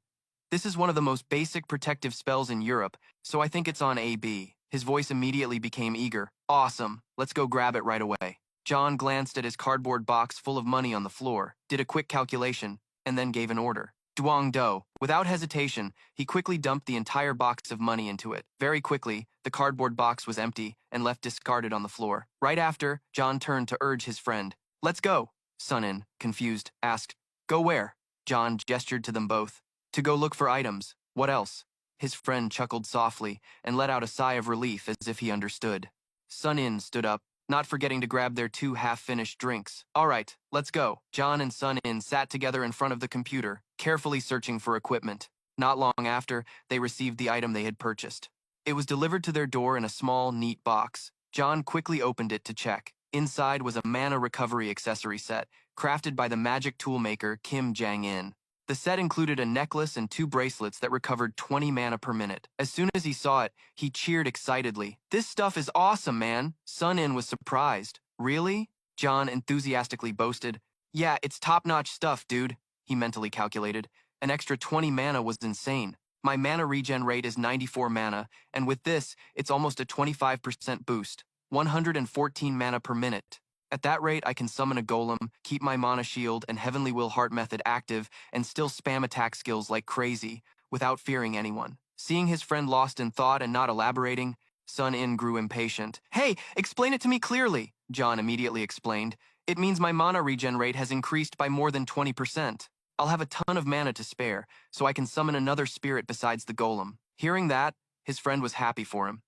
This is one of the most basic protective spells in Europe, so I think it's on AB. His voice immediately became eager. Awesome, let's go grab it right away. John glanced at his cardboard box full of money on the floor, did a quick calculation, and then gave an order. Duong Do. Without hesitation, he quickly dumped the entire box of money into it. Very quickly, the cardboard box was empty and left discarded on the floor. Right after, John turned to urge his friend. Let's go. Sun In, confused, asked, Go where? John gestured to them both. To go look for items. What else? His friend chuckled softly and let out a sigh of relief as if he understood. Sun In stood up, not forgetting to grab their 2 half-finished drinks. All right, let's go. John and Sun In sat together in front of the computer, carefully searching for equipment. Not long after, they received the item they had purchased. It was delivered to their door in a small, neat box. John quickly opened it to check. Inside was a mana recovery accessory set, crafted by the magic toolmaker Kim Jang-in. The set included a necklace and 2 bracelets that recovered 20 mana per minute. As soon as he saw it, he cheered excitedly. This stuff is awesome, man! Sun In was surprised. Really? John enthusiastically boasted. Yeah, it's top-notch stuff, dude, he mentally calculated. An extra 20 mana was insane. My mana regen rate is 94 mana, and with this, it's almost a 25% boost. 114 mana per minute. At that rate, I can summon a golem, keep my mana shield and heavenly will heart method active, and still spam attack skills like crazy, without fearing anyone. Seeing his friend lost in thought and not elaborating, Sun In grew impatient. Hey, explain it to me clearly, John immediately explained. It means my mana regen rate has increased by more than 20%. I'll have a ton of mana to spare, so I can summon another spirit besides the golem. Hearing that, his friend was happy for him.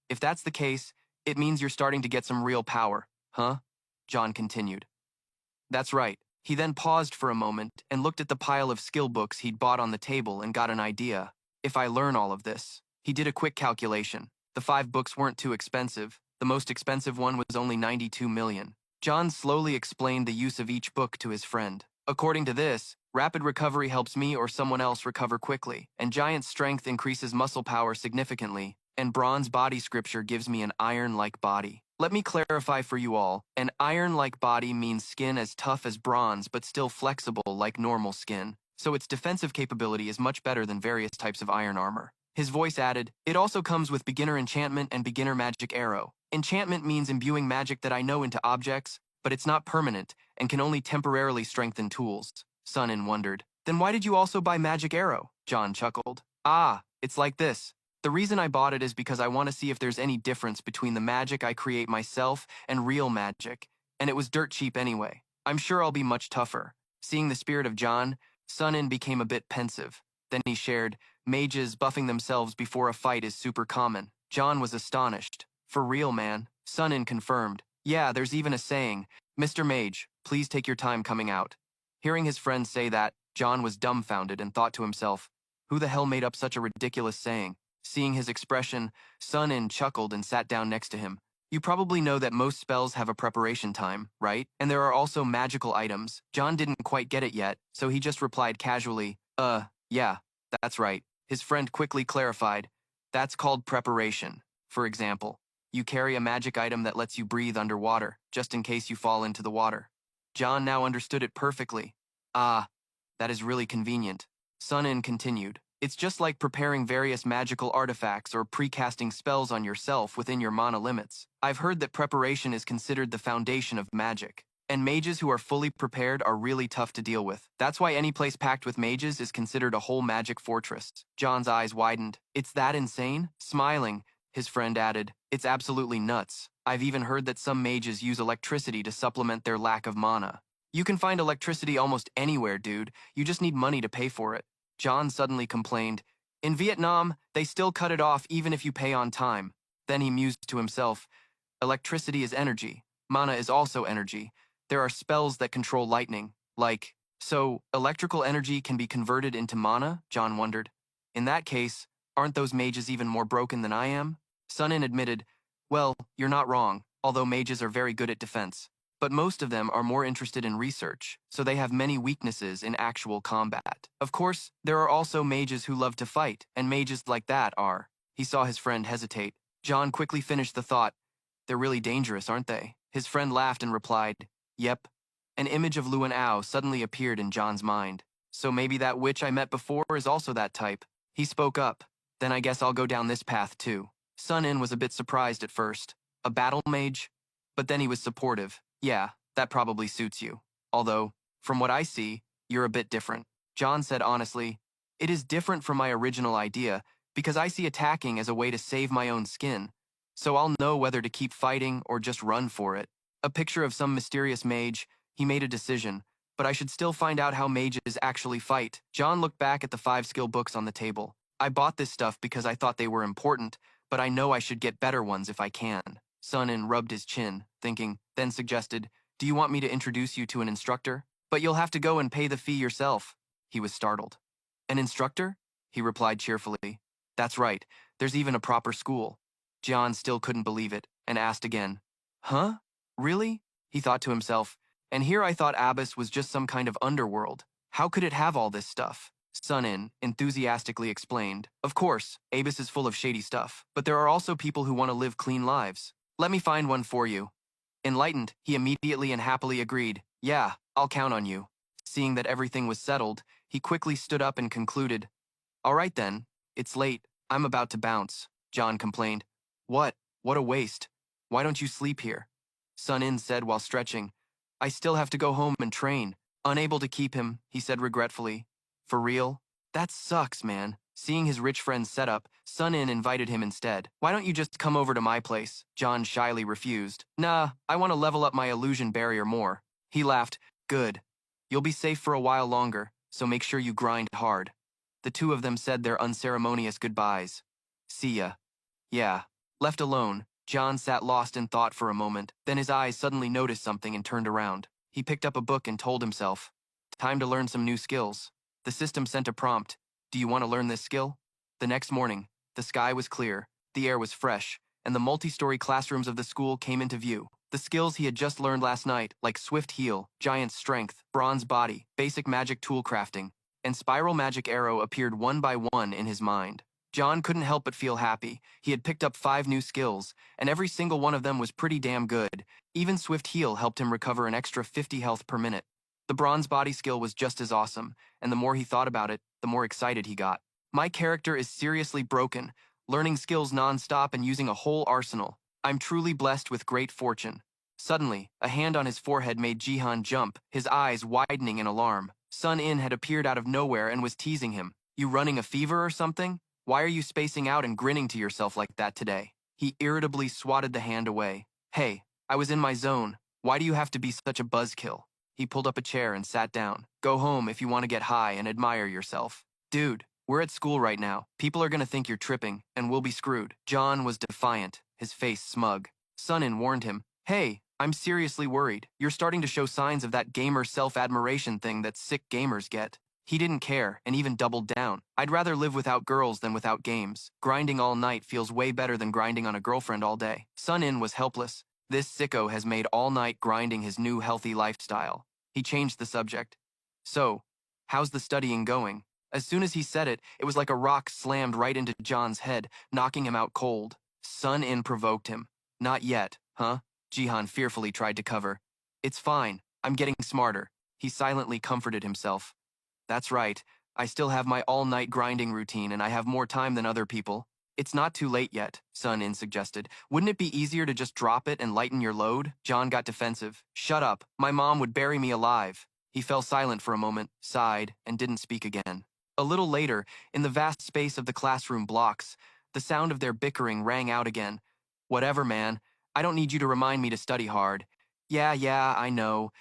If that's the case, it means you're starting to get some real power, huh? John continued. That's right. He then paused for a moment and looked at the pile of skill books he'd bought on the table and got an idea. If I learn all of this. He did a quick calculation. The 5 books weren't too expensive. The most expensive one was only 92 million. John slowly explained the use of each book to his friend. According to this, rapid recovery helps me or someone else recover quickly, and giant strength increases muscle power significantly, and bronze body scripture gives me an iron-like body. Let me clarify for you all. An iron-like body means skin as tough as bronze but still flexible like normal skin, so its defensive capability is much better than various types of iron armor. His voice added, it also comes with beginner enchantment and beginner magic arrow. Enchantment means imbuing magic that I know into objects, but it's not permanent and can only temporarily strengthen tools. Sun In wondered. Then why did you also buy magic arrow? John chuckled. Ah, it's like this. The reason I bought it is because I want to see if there's any difference between the magic I create myself and real magic, and it was dirt cheap anyway. I'm sure I'll be much tougher. Seeing the spirit of John, Sun In became a bit pensive. Then he shared, mages buffing themselves before a fight is super common. John was astonished. For real, man. Sun-In confirmed. Yeah, there's even a saying, Mr. Mage, please take your time coming out. Hearing his friend say that, John was dumbfounded and thought to himself, who the hell made up such a ridiculous saying? Seeing his expression, Sun-In chuckled and sat down next to him. You probably know that most spells have a preparation time, right? And there are also magical items. John didn't quite get it yet, so he just replied casually, yeah, that's right. His friend quickly clarified, that's called preparation. For example, you carry a magic item that lets you breathe underwater, just in case you fall into the water. John now understood it perfectly. Ah, that is really convenient. Sun-In continued. It's just like preparing various magical artifacts or pre-casting spells on yourself within your mana limits. I've heard that preparation is considered the foundation of magic, and mages who are fully prepared are really tough to deal with. That's why any place packed with mages is considered a whole magic fortress. John's eyes widened. It's that insane? Smiling, his friend added, it's absolutely nuts. I've even heard that some mages use electricity to supplement their lack of mana. You can find electricity almost anywhere, dude. You just need money to pay for it. John suddenly complained, in Vietnam, they still cut it off even if you pay on time. Then he mused to himself, electricity is energy. Mana is also energy. There are spells that control lightning, like, so electrical energy can be converted into mana? John wondered. In that case, aren't those mages even more broken than I am? Sun-In admitted, well, you're not wrong, although mages are very good at defense. But most of them are more interested in research, so they have many weaknesses in actual combat. Of course, there are also mages who love to fight, and mages like that are. He saw his friend hesitate. John quickly finished the thought. They're really dangerous, aren't they? His friend laughed and replied, yep. An image of Luan Ao suddenly appeared in John's mind. So maybe that witch I met before is also that type. He spoke up. Then I guess I'll go down this path too. Sun-In was a bit surprised at first. A battle mage? But then he was supportive. Yeah, that probably suits you. Although, from what I see, you're a bit different. John said honestly, it is different from my original idea because I see attacking as a way to save my own skin. So I'll know whether to keep fighting or just run for it. A picture of some mysterious mage, he made a decision, but I should still find out how mages actually fight. John looked back at the 5 skill books on the table. I bought this stuff because I thought they were important, but I know I should get better ones if I can. Sun-In rubbed his chin, thinking, then suggested, do you want me to introduce you to an instructor? But you'll have to go and pay the fee yourself. He was startled. An instructor? He replied cheerfully. That's right, there's even a proper school. John still couldn't believe it, and asked again. Huh? Really? He thought to himself, and here I thought Abyss was just some kind of underworld. How could it have all this stuff? Sun-In enthusiastically explained. Of course, Abyss is full of shady stuff, but there are also people who want to live clean lives. Let me find one for you. Enlightened, he immediately and happily agreed. Yeah, I'll count on you. Seeing that everything was settled, he quickly stood up and concluded. All right then, it's late. I'm about to bounce. John complained. What? What a waste. Why don't you sleep here? Sun-In said while stretching. I still have to go home and train. Unable to keep him, he said regretfully. For real? That sucks, man. Seeing his rich friend's setup, Sun-In invited him instead. Why don't you just come over to my place? John shyly refused. Nah, I want to level up my illusion barrier more. He laughed. Good. You'll be safe for a while longer, so make sure you grind hard. The two of them said their unceremonious goodbyes. See ya. Yeah. Left alone, John sat lost in thought for a moment, then his eyes suddenly noticed something and turned around. He picked up a book and told himself, time to learn some new skills. The system sent a prompt. Do you want to learn this skill? The next morning, the sky was clear, the air was fresh, and the multi-story classrooms of the school came into view. The skills he had just learned last night, like Swift Heal, Giant Strength, Bronze Body, Basic Magic Tool Crafting, and Spiral Magic Arrow appeared one by one in his mind. John couldn't help but feel happy. He had picked up 5 new skills, and every single one of them was pretty damn good. Even Swift Heal helped him recover an extra 50 health per minute. The Bronze Body skill was just as awesome, and the more he thought about it, the more excited he got. My character is seriously broken, learning skills non-stop and using a whole arsenal. I'm truly blessed with great fortune. Suddenly, a hand on his forehead made Jihan jump, his eyes widening in alarm. Sun-In had appeared out of nowhere and was teasing him. You running a fever or something? Why are you spacing out and grinning to yourself like that today? He irritably swatted the hand away. Hey, I was in my zone. Why do you have to be such a buzzkill? He pulled up a chair and sat down. Go home if you want to get high and admire yourself. Dude, We're at school right now. People are gonna think you're tripping, and we'll be screwed. John was defiant, his face smug. Sunin warned him, hey, I'm seriously worried. You're starting to show signs of that gamer self-admiration thing that sick gamers get. He didn't care, and even doubled down. I'd rather live without girls than without games. Grinding all night feels way better than grinding on a girlfriend all day. Sunin was helpless. This sicko has made all-night grinding his new healthy lifestyle. He changed the subject. So, how's the studying going? As soon as he said it, it was like a rock slammed right into John's head, knocking him out cold. Sun-In provoked him. Not yet, huh? Jihan fearfully tried to cover. It's fine. I'm getting smarter. He silently comforted himself. That's right. I still have my all-night grinding routine and I have more time than other people. It's not too late yet, Sun-In suggested. Wouldn't it be easier to just drop it and lighten your load? John got defensive. Shut up. My mom would bury me alive. He fell silent for a moment, sighed, and didn't speak again. A little later, in the vast space of the classroom blocks, the sound of their bickering rang out again. Whatever, man. I don't need you to remind me to study hard. Yeah, I know.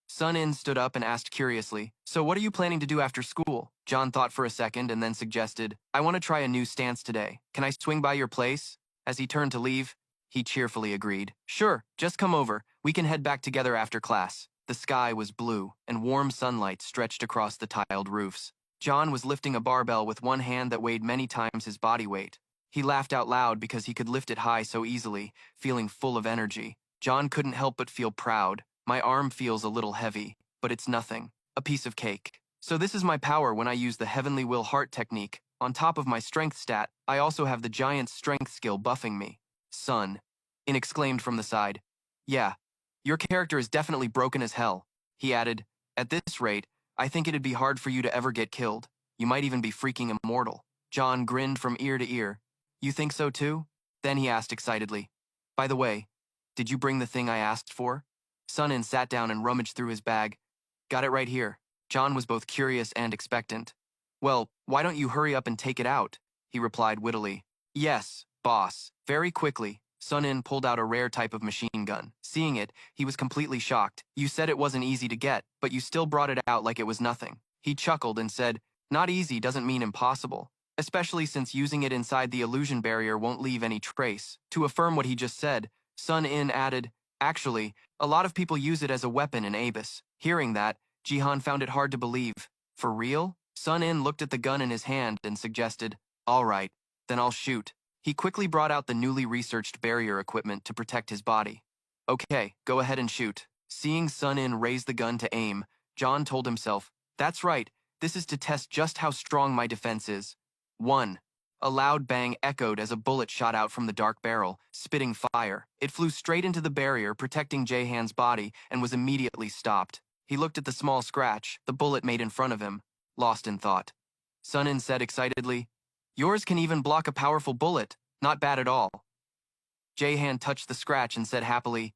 Sun-In stood up and asked curiously, so what are you planning to do after school? John thought for a second and then suggested, I want to try a new stance today. Can I swing by your place? As he turned to leave, he cheerfully agreed. Sure, just come over. We can head back together after class. The sky was blue, and warm sunlight stretched across the tiled roofs. John was lifting a barbell with one hand that weighed many times his body weight. He laughed out loud because he could lift it high so easily, feeling full of energy. John couldn't help but feel proud. My arm feels a little heavy, but it's nothing. A piece of cake. So this is my power when I use the Heavenly Will Heart technique. On top of my strength stat, I also have the giant strength skill buffing me. Sun-In exclaimed from the side. Yeah, your character is definitely broken as hell. He added, at this rate, I think it'd be hard for you to ever get killed. You might even be freaking immortal. John grinned from ear to ear. You think so too? Then he asked excitedly, by the way, did you bring the thing I asked for? Sun-In sat down and rummaged through his bag. Got it right here. John was both curious and expectant. Well, why don't you hurry up and take it out? He replied wittily. Yes, boss. Very quickly, Sun-In pulled out a rare type of machine gun. Seeing it, he was completely shocked. You said it wasn't easy to get, but you still brought it out like it was nothing. He chuckled and said, not easy doesn't mean impossible, especially since using it inside the illusion barrier won't leave any trace. To affirm what he just said, Sun-In added, actually, a lot of people use it as a weapon in Abyss. Hearing that, Jihan found it hard to believe. For real? Sun-In looked at the gun in his hand and suggested, all right, then I'll shoot. He quickly brought out the newly researched barrier equipment to protect his body. Okay, go ahead and shoot. Seeing Sun-In raise the gun to aim, John told himself, that's right, this is to test just how strong my defense is. 1. A loud bang echoed as a bullet shot out from the dark barrel, spitting fire. It flew straight into the barrier, protecting Jahan's body, and was immediately stopped. He looked at the small scratch the bullet made in front of him, lost in thought. Sun-In said excitedly, yours can even block a powerful bullet. Not bad at all. Jahan touched the scratch and said happily,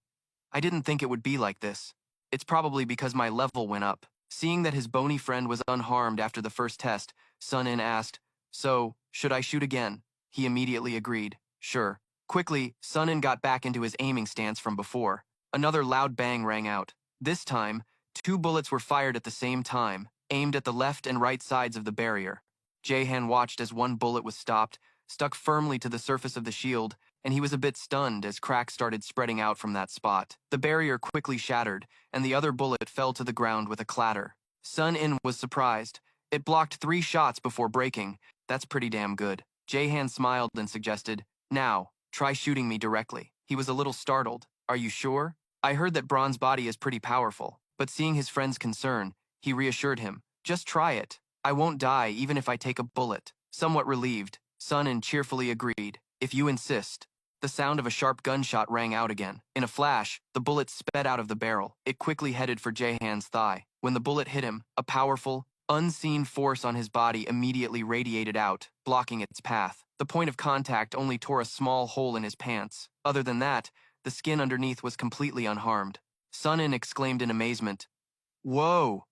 I didn't think it would be like this. It's probably because my level went up. Seeing that his bony friend was unharmed after the first test, Sun-In asked, so, should I shoot again? He immediately agreed, sure. Quickly, Sun-In got back into his aiming stance from before. Another loud bang rang out. This time, 2 bullets were fired at the same time, aimed at the left and right sides of the barrier. Jahan watched as one bullet was stopped, stuck firmly to the surface of the shield, and he was a bit stunned as cracks started spreading out from that spot. The barrier quickly shattered, and the other bullet fell to the ground with a clatter. Sun-In was surprised. It blocked 3 shots before breaking. That's pretty damn good. Jahan smiled and suggested, now, try shooting me directly. He was a little startled. Are you sure? I heard that Bron's body is pretty powerful, but seeing his friend's concern, he reassured him, just try it. I won't die even if I take a bullet. Somewhat relieved, Sun-In cheerfully agreed, if you insist. The sound of a sharp gunshot rang out again. In a flash, the bullet sped out of the barrel. It quickly headed for Jahan's thigh. When the bullet hit him, a powerful, unseen force on his body immediately radiated out, blocking its path. The point of contact only tore a small hole in his pants. Other than that, the skin underneath was completely unharmed. Sun-In exclaimed in amazement, whoa!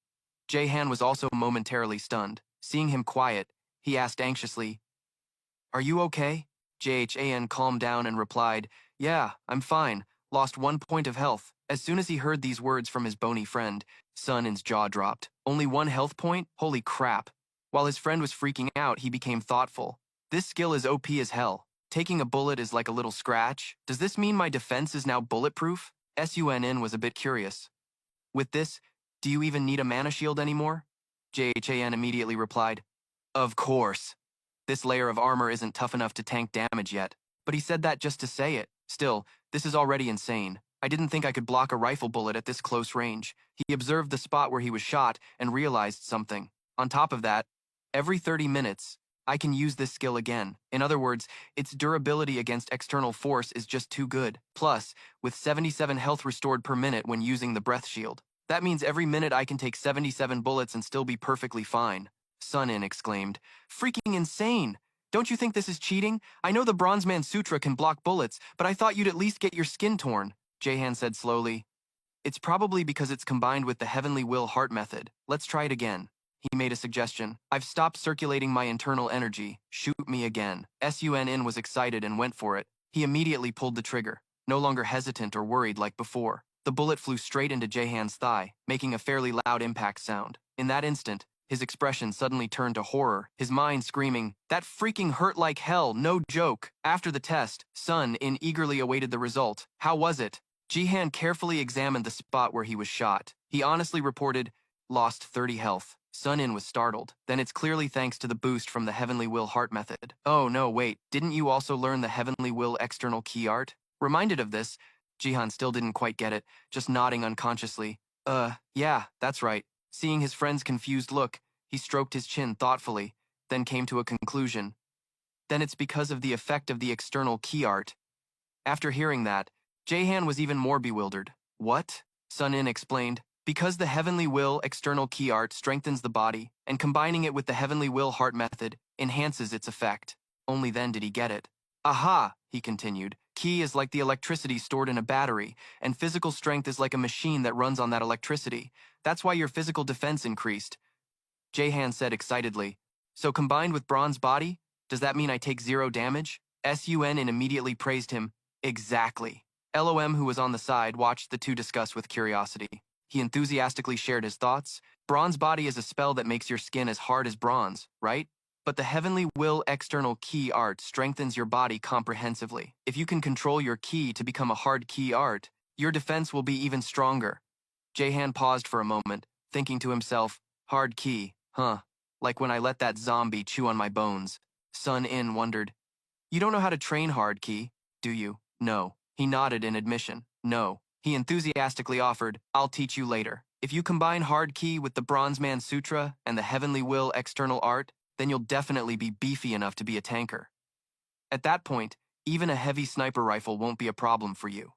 Jahan was also momentarily stunned. Seeing him quiet, he asked anxiously, are you okay? Jahan calmed down and replied, yeah, I'm fine. Lost 1 point of health. As soon as he heard these words from his bony friend, Sun-In's jaw dropped. Only 1 health point? Holy crap. While his friend was freaking out, he became thoughtful. This skill is OP as hell. Taking a bullet is like a little scratch. Does this mean my defense is now bulletproof? Sunn was a bit curious. With this, do you even need a mana shield anymore? Jhan immediately replied, of course. This layer of armor isn't tough enough to tank damage yet. But he said that just to say it. Still, this is already insane. I didn't think I could block a rifle bullet at this close range. He observed the spot where he was shot and realized something. On top of that, every 30 minutes, I can use this skill again. In other words, its durability against external force is just too good. Plus, with 77 health restored per minute when using the breath shield. That means every minute I can take 77 bullets and still be perfectly fine. Sunn exclaimed, freaking insane! Don't you think this is cheating? I know the Bronze Man Sutra can block bullets, but I thought you'd at least get your skin torn, Jhan said slowly. It's probably because it's combined with the Heavenly Will Heart method. Let's try it again. He made a suggestion. I've stopped circulating my internal energy. Shoot me again. Sunn was excited and went for it. He immediately pulled the trigger, no longer hesitant or worried like before. The bullet flew straight into Jhan's thigh, making a fairly loud impact sound. In that instant, his expression suddenly turned to horror, his mind screaming, that freaking hurt like hell, no joke. After the test, Sunn eagerly awaited the result. How was it? Jhan carefully examined the spot where he was shot. He honestly reported, lost 30 health. Sunn was startled. Then it's clearly thanks to the boost from the Heavenly Will Heart method. Oh no, wait, didn't you also learn the Heavenly Will external key art? Reminded of this, Jhan still didn't quite get it, just nodding unconsciously. Yeah, that's right. Seeing his friend's confused look, he stroked his chin thoughtfully, then came to a conclusion. Then it's because of the effect of the external key art. After hearing that, Jhan was even more bewildered. What? Sunn explained. Because the Heavenly Will external key art strengthens the body, and combining it with the Heavenly Will Heart method enhances its effect. Only then did he get it. Aha, he continued. Ki is like the electricity stored in a battery, and physical strength is like a machine that runs on that electricity. That's why your physical defense increased. Jhan said excitedly. So combined with Bronze Body, does that mean I take 0 damage? Sunn immediately praised him. Exactly. Lom, who was on the side, watched the two discuss with curiosity. He enthusiastically shared his thoughts. Bronze Body is a spell that makes your skin as hard as bronze, right? But the Heavenly Will external key art strengthens your body comprehensively. If you can control your ki to become a hard key art, your defense will be even stronger. Jhan paused for a moment, thinking to himself, hard ki, huh? Like when I let that zombie chew on my bones. Sunn wondered, you don't know how to train hard ki, do you? No. He nodded in admission. No. He enthusiastically offered, I'll teach you later. If you combine hard ki with the Bronze Man Sutra and the Heavenly Will external art, then you'll definitely be beefy enough to be a tanker. At that point, even a heavy sniper rifle won't be a problem for you.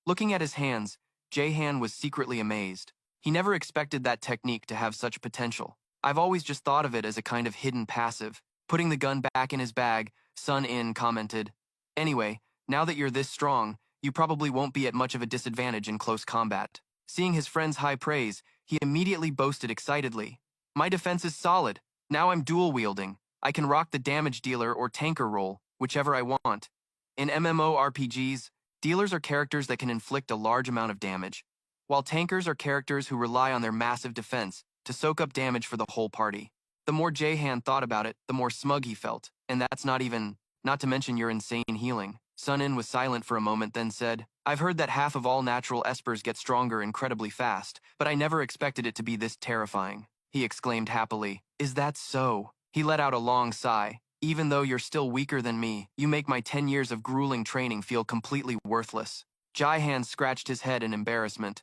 Looking at his hands, Jhan was secretly amazed. He never expected that technique to have such potential. I've always just thought of it as a kind of hidden passive. Putting the gun back in his bag, Sunn commented, anyway, now that you're this strong, you probably won't be at much of a disadvantage in close combat. Seeing his friend's high praise, he immediately boasted excitedly, my defense is solid. Now I'm dual-wielding. I can rock the damage dealer or tanker role, whichever I want. In MMORPGs, dealers are characters that can inflict a large amount of damage, while tankers are characters who rely on their massive defense to soak up damage for the whole party. The more Jhan thought about it, the more smug he felt, and that's not to mention your insane healing. Sunn was silent for a moment, then said, I've heard that half of all natural espers get stronger incredibly fast, but I never expected it to be this terrifying. He exclaimed happily, is that so? He let out a long sigh. Even though you're still weaker than me, you make my 10 years of grueling training feel completely worthless. Jhan scratched his head in embarrassment.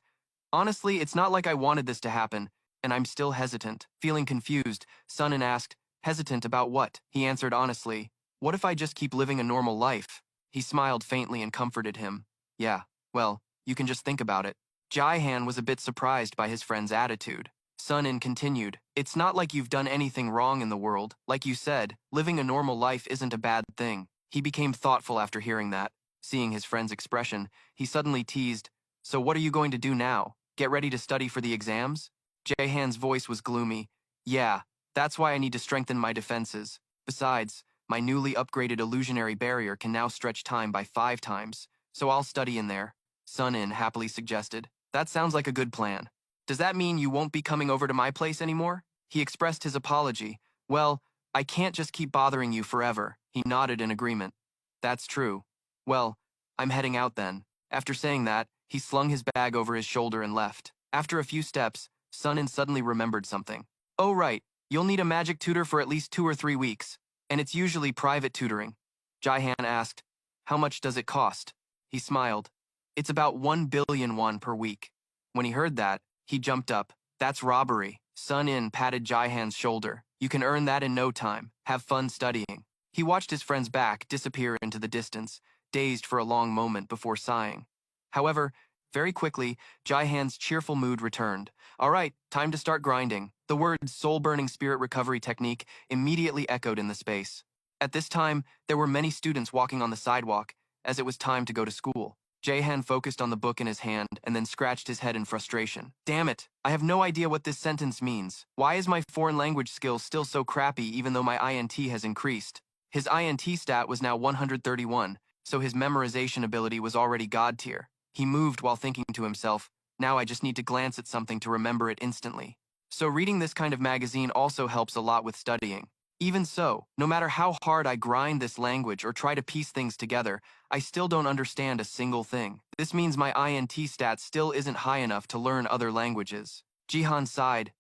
Honestly, it's not like I wanted this to happen, and I'm still hesitant. Feeling confused, Sunn asked, hesitant about what? He answered honestly, what if I just keep living a normal life? He smiled faintly and comforted him. Yeah, well, you can just think about it. Jhan was a bit surprised by his friend's attitude. Sunn continued, it's not like you've done anything wrong in the world. Like you said, living a normal life isn't a bad thing. He became thoughtful after hearing that. Seeing his friend's expression, he suddenly teased, so what are you going to do now? Get ready to study for the exams? Jhan's voice was gloomy. Yeah, that's why I need to strengthen my defenses. Besides, my newly upgraded illusionary barrier can now stretch time by 5 times, so I'll study in there. Sunn happily suggested. That sounds like a good plan. Does that mean you won't be coming over to my place anymore? He expressed his apology, Well, I can't just keep bothering you forever. He nodded in agreement. That's true. Well, I'm heading out then. After saying that, he slung his bag over his shoulder and left. After a few steps, Sun-in suddenly remembered something. Oh right, you'll need a magic tutor for at least 2 or 3 weeks, and it's usually private tutoring. Jaihan asked, how much does it cost? He smiled. It's about 1 billion won per week. When he heard that, he jumped up. That's robbery. Sun-in patted Jaihan's shoulder. You can earn that in no time. Have fun studying. He watched his friend's back disappear into the distance, dazed for a long moment before sighing. However, very quickly, Jaihan's cheerful mood returned. All right, time to start grinding. The words soul-burning spirit recovery technique immediately echoed in the space. At this time, there were many students walking on the sidewalk, as it was time to go to school. Jaihan focused on the book in his hand and then scratched his head in frustration. Damn it, I have no idea what this sentence means. Why is my foreign language skills still so crappy even though my INT has increased? His INT stat was now 131, so his memorization ability was already god tier. He moved while thinking to himself, now I just need to glance at something to remember it instantly. So reading this kind of magazine also helps a lot with studying. Even so, no matter how hard I grind this language or try to piece things together, I still don't understand a single thing. This means my INT stat still isn't high enough to learn other languages. Jihan sighed.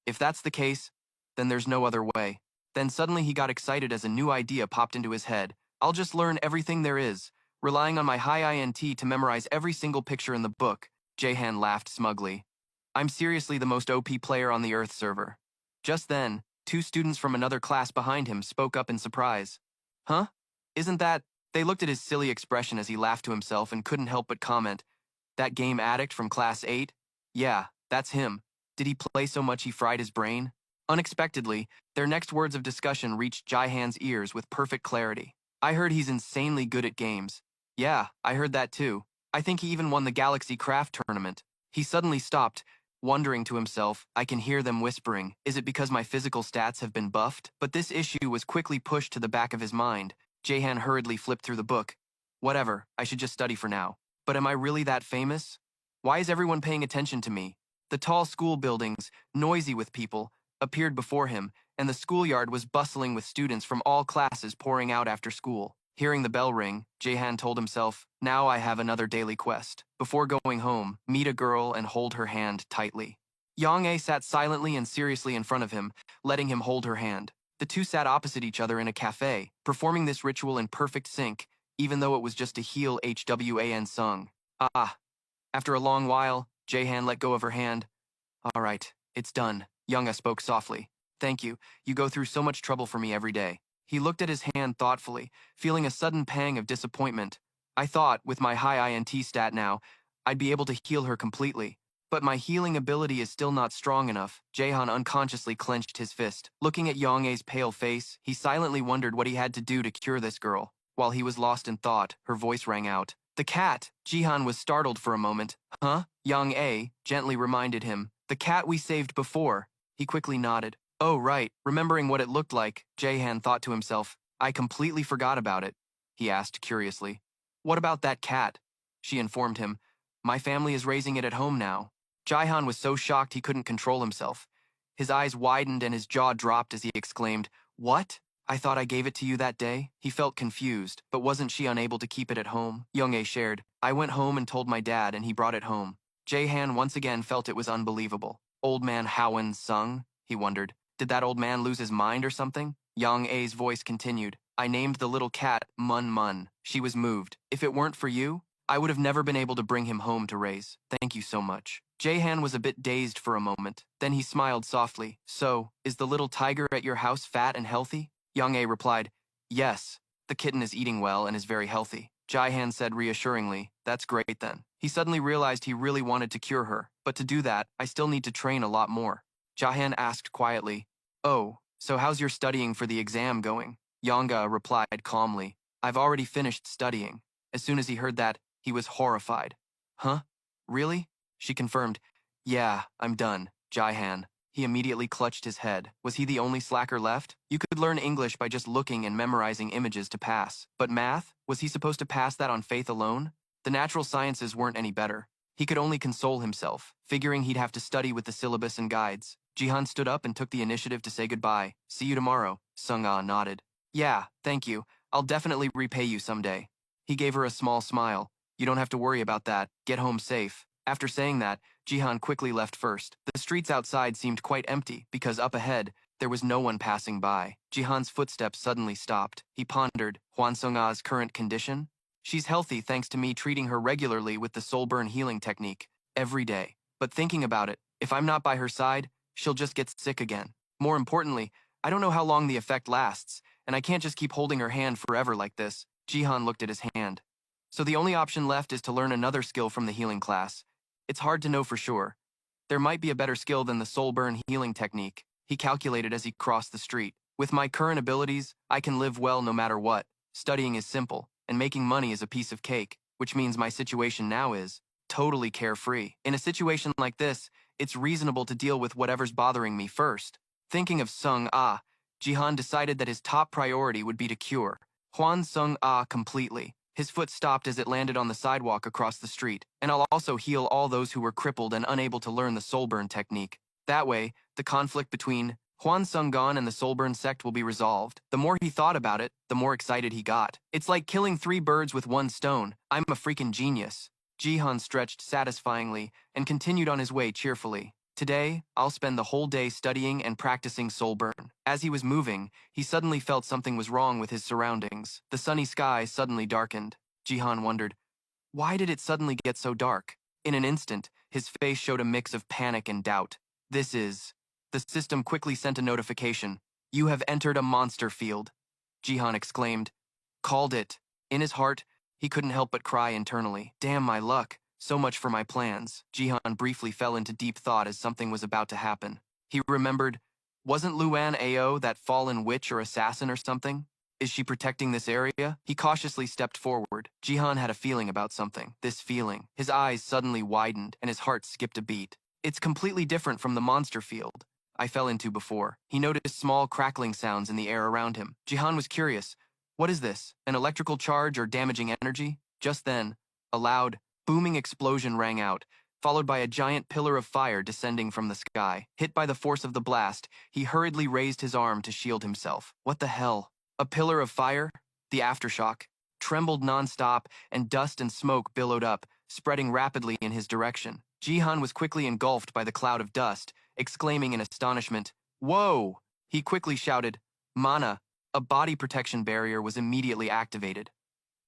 If that's the case, then there's no other way. Then suddenly he got excited as a new idea popped into his head. I'll just learn everything there is, relying on my high INT to memorize every single picture in the book. Jahan laughed smugly. I'm seriously the most OP player on the Earth server. Just then, 2 students from another class behind him spoke up in surprise. Huh? Isn't that... They looked at his silly expression as he laughed to himself and couldn't help but comment. That game addict from class 8? Yeah, that's him. Did he play so much he fried his brain? Unexpectedly, their next words of discussion reached Jaihan's ears with perfect clarity. I heard he's insanely good at games. Yeah, I heard that too. I think he even won the Galaxy Craft tournament. He suddenly stopped, wondering to himself, I can hear them whispering, is it because my physical stats have been buffed? But this issue was quickly pushed to the back of his mind. Jahan hurriedly flipped through the book. Whatever, I should just study for now. But am I really that famous? Why is everyone paying attention to me? The tall school buildings, noisy with people, appeared before him, and the schoolyard was bustling with students from all classes pouring out after school. Hearing the bell ring, Jahan told himself, now I have another daily quest. Before going home, meet a girl and hold her hand tightly. Yang-A sat silently and seriously in front of him, letting him hold her hand. The two sat opposite each other in a cafe, performing this ritual in perfect sync, even though it was just a heel HWAN sung. Ah. After a long while, Jahan let go of her hand. All right, it's done. Yang-A spoke softly. Thank you. You go through so much trouble for me every day. He looked at his hand thoughtfully, feeling a sudden pang of disappointment. I thought, with my high INT stat now, I'd be able to heal her completely. But my healing ability is still not strong enough. Jahan unconsciously clenched his fist. Looking at Yang-A's pale face, he silently wondered what he had to do to cure this girl. While he was lost in thought, her voice rang out. The cat! Jihan was startled for a moment. Huh? Yang-A gently reminded him. The cat we saved before. He quickly nodded. Oh, right. Remembering what it looked like, Jahan thought to himself. I completely forgot about it. He asked curiously. What about that cat? She informed him. My family is raising it at home now. Jahan was so shocked he couldn't control himself. His eyes widened and his jaw dropped as he exclaimed, What? I thought I gave it to you that day? He felt confused, but wasn't she unable to keep it at home? Yang-A shared. I went home and told my dad and he brought it home. Jahan once again felt it was unbelievable. Old man Howen sung? He wondered. Did that old man lose his mind or something? Yang-A's voice continued. I named the little cat Mun Mun. She was moved. If it weren't for you, I would have never been able to bring him home to raise. Thank you so much. Jahan was a bit dazed for a moment. Then he smiled softly. So, is the little tiger at your house fat and healthy? Yang-A replied, Yes. The kitten is eating well and is very healthy. Jahan said reassuringly, That's great then. He suddenly realized he really wanted to cure her. But to do that, I still need to train a lot more. Jahan asked quietly, Oh, so how's your studying for the exam going? Yang-A replied calmly, I've already finished studying. As soon as he heard that, he was horrified. Huh? Really? She confirmed, Yeah, I'm done. Jahan. He immediately clutched his head. Was he the only slacker left? You could learn English by just looking and memorizing images to pass. But math? Was he supposed to pass that on faith alone? The natural sciences weren't any better. He could only console himself, figuring he'd have to study with the syllabus and guides. Jihan stood up and took the initiative to say goodbye. See you tomorrow. Sung-ah nodded. Yeah, thank you. I'll definitely repay you someday. He gave her a small smile. You don't have to worry about that. Get home safe. After saying that, Jihan quickly left first. The streets outside seemed quite empty because up ahead, there was no one passing by. Jihan's footsteps suddenly stopped. He pondered, Hwan Sung-ah's current condition? She's healthy thanks to me treating her regularly with the soul burn healing technique, every day. But thinking about it, if I'm not by her side, she'll just get sick again. More importantly, I don't know how long the effect lasts, and I can't just keep holding her hand forever like this. Jihan looked at his hand. So the only option left is to learn another skill from the healing class. It's hard to know for sure. There might be a better skill than the soul burn healing technique, he calculated as he crossed the street. With my current abilities, I can live well no matter what. Studying is simple, and making money is a piece of cake, which means my situation now is totally carefree. In a situation like this, it's reasonable to deal with whatever's bothering me first. Thinking of Sung-ah, Jihan decided that his top priority would be to cure Hwan Sung-ah completely. His foot stopped as it landed on the sidewalk across the street, and I'll also heal all those who were crippled and unable to learn the soul burn technique. That way, the conflict between Hwan Sung-gon and the soul burn sect will be resolved. The more he thought about it, the more excited he got. It's like killing 3 birds with 1 stone. I'm a freaking genius. Jihan stretched satisfyingly and continued on his way cheerfully. Today, I'll spend the whole day studying and practicing soul burn. As he was moving, he suddenly felt something was wrong with his surroundings. The sunny sky suddenly darkened. Jihan wondered, why did it suddenly get so dark? In an instant, his face showed a mix of panic and doubt. The system quickly sent a notification. You have entered a monster field. Jihan exclaimed. Called it. In his heart, he couldn't help but cry internally. Damn my luck. So much for my plans. Jihan briefly fell into deep thought as something was about to happen. He remembered, wasn't Luan Ao that fallen witch or assassin or something? Is she protecting this area? He cautiously stepped forward. Jihan had a feeling about something. This feeling. His eyes suddenly widened and his heart skipped a beat. It's completely different from the monster field I fell into before. He noticed small crackling sounds in the air around him. Jihan was curious. What is this? An electrical charge or damaging energy? Just then, a loud, booming explosion rang out, followed by a giant pillar of fire descending from the sky. Hit by the force of the blast, he hurriedly raised his arm to shield himself. What the hell? A pillar of fire? The aftershock trembled non-stop, and dust and smoke billowed up, spreading rapidly in his direction. Jihan was quickly engulfed by the cloud of dust, exclaiming in astonishment, Whoa! He quickly shouted, Mana! A body protection barrier was immediately activated.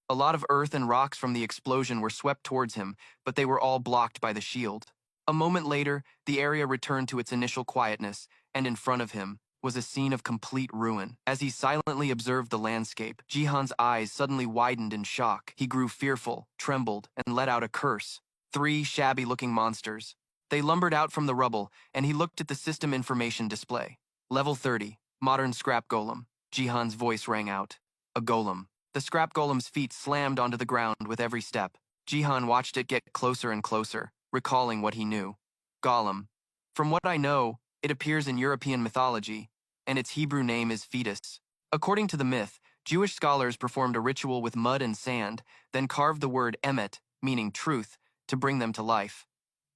A lot of earth and rocks from the explosion were swept towards him, but they were all blocked by the shield. A moment later, the area returned to its initial quietness, and in front of him was a scene of complete ruin. As he silently observed the landscape, Jihan's eyes suddenly widened in shock. He grew fearful, trembled, and let out a curse. 3 shabby-looking monsters. They lumbered out from the rubble, and he looked at the system information display. Level 30, Modern Scrap Golem. Jihan's voice rang out. A golem. The scrap golem's feet slammed onto the ground with every step. Jihan watched it get closer and closer, recalling what he knew. Golem. From what I know, it appears in European mythology, and its Hebrew name is fetus. According to the myth, Jewish scholars performed a ritual with mud and sand, then carved the word emet, meaning truth, to bring them to life.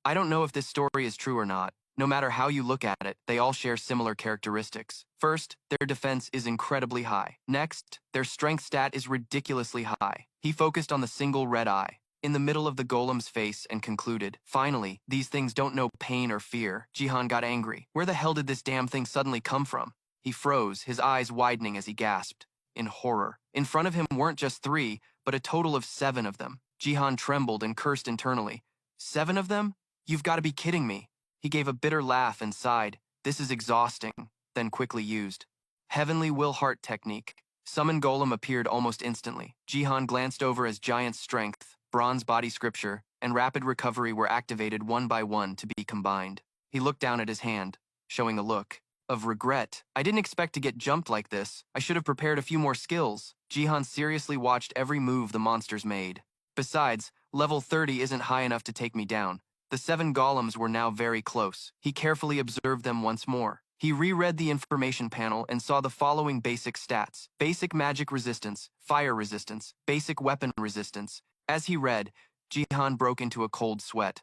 I don't know if this story is true or not. No matter how you look at it, they all share similar characteristics. First, their defense is incredibly high. Next, their strength stat is ridiculously high. He focused on the single red eye in the middle of the golem's face and concluded, finally, these things don't know pain or fear. Jihan got angry. Where the hell did this damn thing suddenly come from? He froze, his eyes widening as he gasped, in horror. In front of him weren't just 3, but a total of 7 of them. Jihan trembled and cursed internally. 7 of them? You've got to be kidding me. He gave a bitter laugh and sighed. This is exhausting, then quickly used. Heavenly Will Heart Technique. Summon Golem appeared almost instantly. Jihan glanced over as Giant Strength, Bronze Body Scripture, and Rapid Recovery were activated one by one to be combined. He looked down at his hand, showing a look of regret. I didn't expect to get jumped like this. I should have prepared a few more skills. Jihan seriously watched every move the monsters made. Besides, level 30 isn't high enough to take me down. The 7 golems were now very close. He carefully observed them once more. He reread the information panel and saw the following basic stats. Basic magic resistance, fire resistance, basic weapon resistance. As he read, Jihan broke into a cold sweat.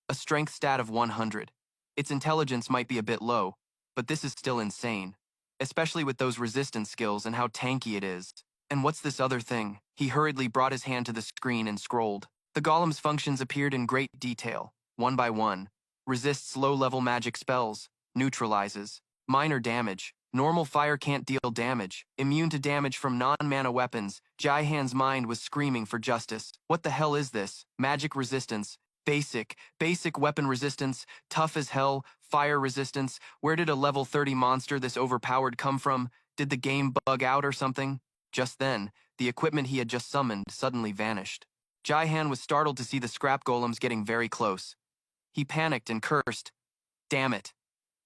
A strength stat of 100. Its intelligence might be a bit low, but this is still insane. Especially with those resistance skills and how tanky it is. And what's this other thing? He hurriedly brought his hand to the screen and scrolled. The golem's functions appeared in great detail, one by one. Resists low-level magic spells, neutralizes, minor damage, normal fire can't deal damage, immune to damage from non-mana weapons. Jaihan's mind was screaming for justice. What the hell is this? Magic resistance, basic weapon resistance, tough as hell, fire resistance. Where did a level 30 monster this overpowered come from? Did the game bug out or something? Just then, the equipment he had just summoned suddenly vanished. Jaihan was startled to see the scrap golems getting very close. He panicked and cursed, "Damn it,"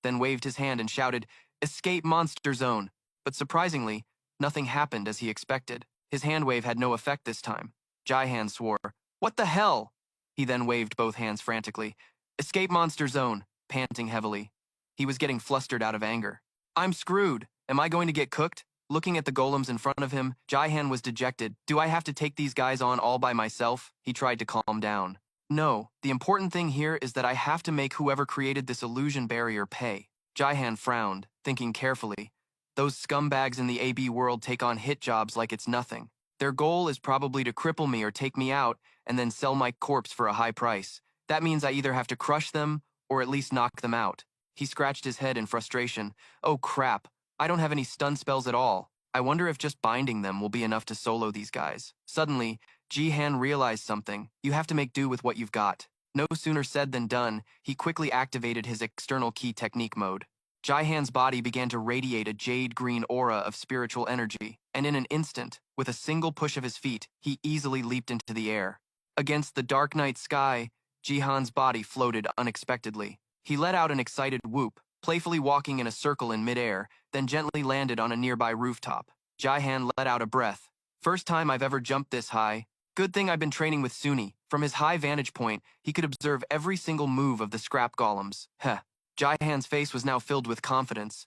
then waved his hand and shouted, "Escape monster zone." But surprisingly, nothing happened as he expected. His hand wave had no effect this time. Jaihan swore, "What the hell?" He then waved both hands frantically. "Escape monster zone," panting heavily. He was getting flustered out of anger. "I'm screwed. Am I going to get cooked?" Looking at the golems in front of him, Jaihan was dejected. "Do I have to take these guys on all by myself?" He tried to calm down. "No, the important thing here is that I have to make whoever created this illusion barrier pay." Jaihan frowned, thinking carefully. Those scumbags in the AB world take on hit jobs like it's nothing. Their goal is probably to cripple me or take me out and then sell my corpse for a high price. That means I either have to crush them or at least knock them out. He scratched his head in frustration. "Oh crap, I don't have any stun spells at all. I wonder if just binding them will be enough to solo these guys." Suddenly, Jihan realized something. You have to make do with what you've got. No sooner said than done, he quickly activated his external key technique mode. Jaihan's body began to radiate a jade-green aura of spiritual energy, and in an instant, with a single push of his feet, he easily leaped into the air. Against the dark night sky, Jihan's body floated unexpectedly. He let out an excited whoop, playfully walking in a circle in midair, then gently landed on a nearby rooftop. Jaihan let out a breath. "First time I've ever jumped this high. Good thing I've been training with Suni." From his high vantage point, he could observe every single move of the scrap golems. Heh. Jaihan's face was now filled with confidence.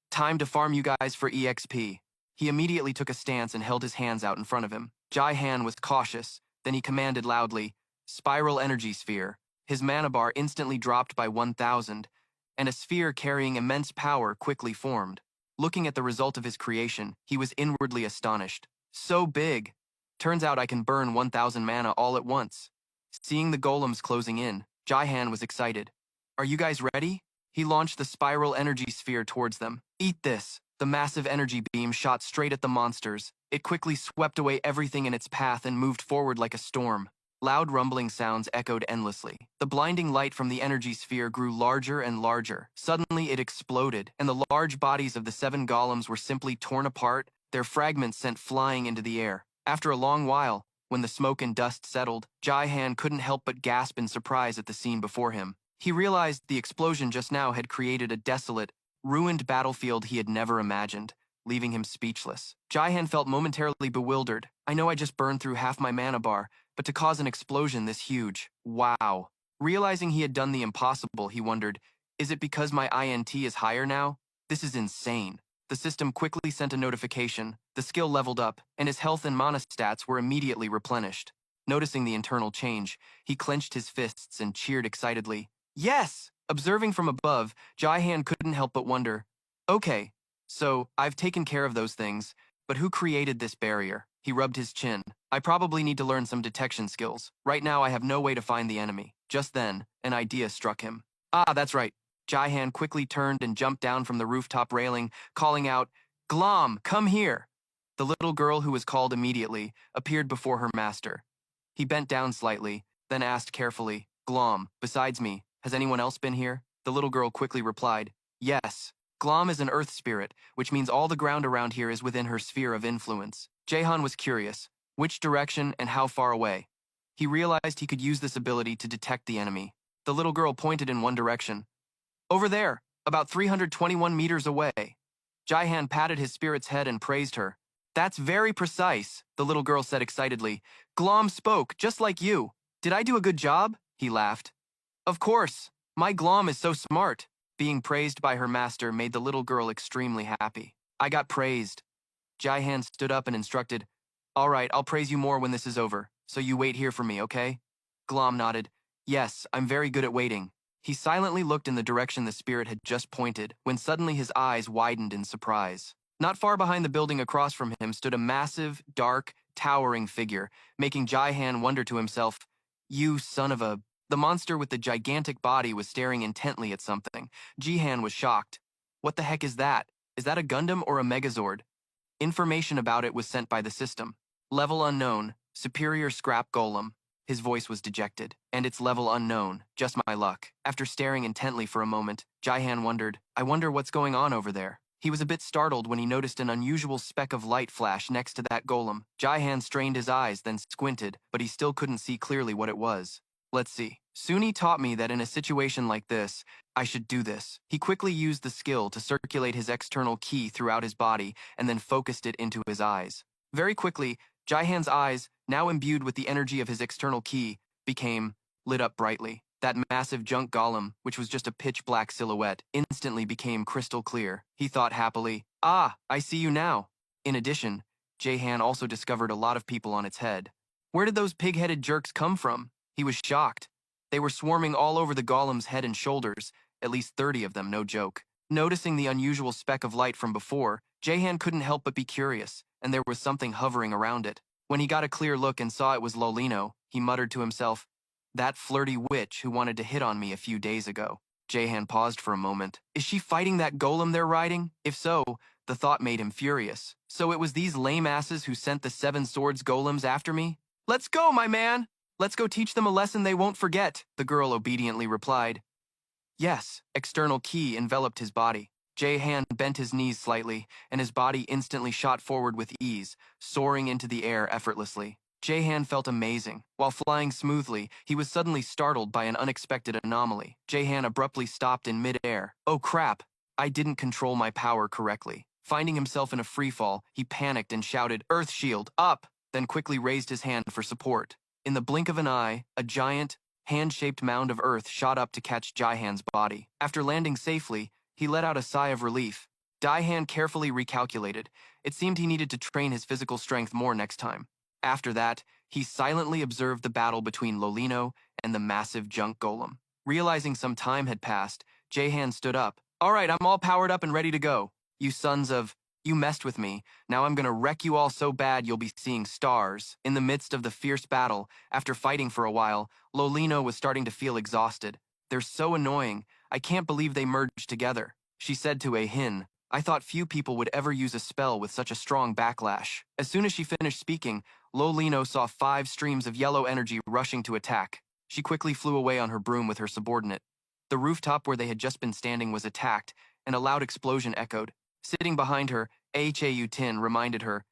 "Time to farm you guys for EXP. He immediately took a stance and held his hands out in front of him. Jaihan was cautious, then he commanded loudly, "Spiral energy sphere." His mana bar instantly dropped by 1,000, and a sphere carrying immense power quickly formed. Looking at the result of his creation, he was inwardly astonished. So big! Turns out I can burn 1,000 mana all at once. Seeing the golems closing in, Jaihan was excited. "Are you guys ready?" He launched the spiral energy sphere towards them. "Eat this!" The massive energy beam shot straight at the monsters. It quickly swept away everything in its path and moved forward like a storm. Loud rumbling sounds echoed endlessly. The blinding light from the energy sphere grew larger and larger. Suddenly it exploded, and the large bodies of the 7 golems were simply torn apart, their fragments sent flying into the air. After a long while, when the smoke and dust settled, Jaihan couldn't help but gasp in surprise at the scene before him. He realized the explosion just now had created a desolate, ruined battlefield he had never imagined, leaving him speechless. Jaihan felt momentarily bewildered. "I know I just burned through half my mana bar, but to cause an explosion this huge, wow." Realizing he had done the impossible, he wondered, is it because my INT is higher now? This is insane. The system quickly sent a notification, the skill leveled up, and his health and mana stats were immediately replenished. Noticing the internal change, he clenched his fists and cheered excitedly. "Yes!" Observing from above, Jaihan couldn't help but wonder, "Okay, so I've taken care of those things, but who created this barrier?" He rubbed his chin. "I probably need to learn some detection skills. Right now I have no way to find the enemy." Just then, an idea struck him. "Ah, that's right." Jaihan quickly turned and jumped down from the rooftop railing, calling out, "Glom, come here!" The little girl who was called immediately appeared before her master. He bent down slightly, then asked carefully, "Glom, besides me, has anyone else been here?" The little girl quickly replied, "Yes." Glom is an earth spirit, which means all the ground around here is within her sphere of influence. Jaihan was curious, which direction and how far away? He realized he could use this ability to detect the enemy. The little girl pointed in one direction. "Over there, about 321 meters away." Jaihan patted his spirit's head and praised her. "That's very precise," the little girl said excitedly. "Glom spoke, just like you. Did I do a good job?" He laughed. "Of course. My Glom is so smart." Being praised by her master made the little girl extremely happy. "I got praised." Jaihan stood up and instructed, "All right, I'll praise you more when this is over, so you wait here for me, okay?" Glom nodded. "Yes, I'm very good at waiting." He silently looked in the direction the spirit had just pointed, when suddenly his eyes widened in surprise. Not far behind the building across from him stood a massive, dark, towering figure, making Jai-Han wonder to himself, "You son of a..." The monster with the gigantic body was staring intently at something. Jihan was shocked. "What the heck is that? Is that a Gundam or a Megazord?" Information about it was sent by the system. Level unknown, superior scrap golem. His voice was dejected. And its level unknown, just my luck. After staring intently for a moment, Jai-Han wondered, "I wonder what's going on over there." He was a bit startled when he noticed an unusual speck of light flash next to that golem. Jai-Han strained his eyes, then squinted, but he still couldn't see clearly what it was. "Let's see. Suni taught me that in a situation like this, I should do this." He quickly used the skill to circulate his external ki throughout his body and then focused it into his eyes. Very quickly, Jai-Han's eyes, now imbued with the energy of his external ki, became lit up brightly. That massive junk golem, which was just a pitch-black silhouette, instantly became crystal clear. He thought happily, "Ah, I see you now." In addition, Jai-Han also discovered a lot of people on its head. Where did those pig-headed jerks come from? He was shocked. They were swarming all over the golem's head and shoulders, at least 30 of them, no joke. Noticing the unusual speck of light from before, Jai-Han couldn't help but be curious, and there was something hovering around it. When he got a clear look and saw it was Lolino, he muttered to himself, "That flirty witch who wanted to hit on me a few days ago." Jai-Han paused for a moment. Is she fighting that golem they're riding? If so, the thought made him furious. So it was these lame asses who sent the Seven Swords golems after me? "Let's go, my man! Let's go teach them a lesson they won't forget," the girl obediently replied. Yes, external ki enveloped his body. Jai-Han bent his knees slightly, and his body instantly shot forward with ease, soaring into the air effortlessly. Jai-Han felt amazing. While flying smoothly, he was suddenly startled by an unexpected anomaly. Jai-Han abruptly stopped in mid-air. "Oh crap, I didn't control my power correctly." Finding himself in a freefall, he panicked and shouted, "Earth Shield, up!" then quickly raised his hand for support. In the blink of an eye, a giant, hand-shaped mound of earth shot up to catch Jai-Han's body. After landing safely, he let out a sigh of relief. Jai-Han carefully recalculated. It seemed he needed to train his physical strength more next time. After that, he silently observed the battle between Lolino and the massive junk golem. Realizing some time had passed, Jai-Han stood up. "All right, I'm all powered up and ready to go. You sons of... You messed with me. Now I'm gonna wreck you all so bad you'll be seeing stars." In the midst of the fierce battle, after fighting for a while, Lolino was starting to feel exhausted. "They're so annoying. I can't believe they merged together," she said to Hin. "I thought few people would ever use a spell with such a strong backlash." As soon as she finished speaking, Lolino saw 5 streams of yellow energy rushing to attack. She quickly flew away on her broom with her subordinate. The rooftop where they had just been standing was attacked, and a loud explosion echoed. Sitting behind her, Tin reminded her,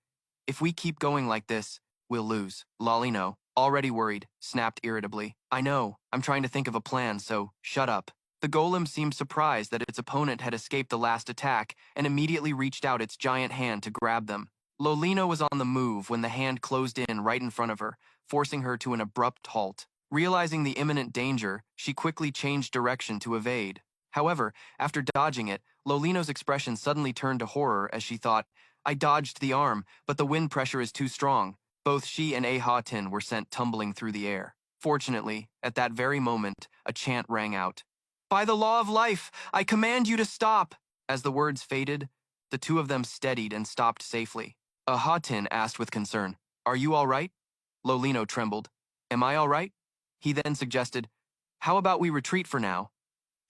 "If we keep going like this, we'll lose." Lolino, already worried, snapped irritably, "I know, I'm trying to think of a plan, so shut up." The golem seemed surprised that its opponent had escaped the last attack and immediately reached out its giant hand to grab them. Lolino was on the move when the hand closed in right in front of her, forcing her to an abrupt halt. Realizing the imminent danger, she quickly changed direction to evade. However, after dodging it, Lolino's expression suddenly turned to horror as she thought, "I dodged the arm, but the wind pressure is too strong." Both she and Tin were sent tumbling through the air. Fortunately, at that very moment, a chant rang out. "By the law of life, I command you to stop!" As the words faded, the two of them steadied and stopped safely. Tin asked with concern, "Are you all right?" Lolino trembled. "Am I all right?" He then suggested, "How about we retreat for now?"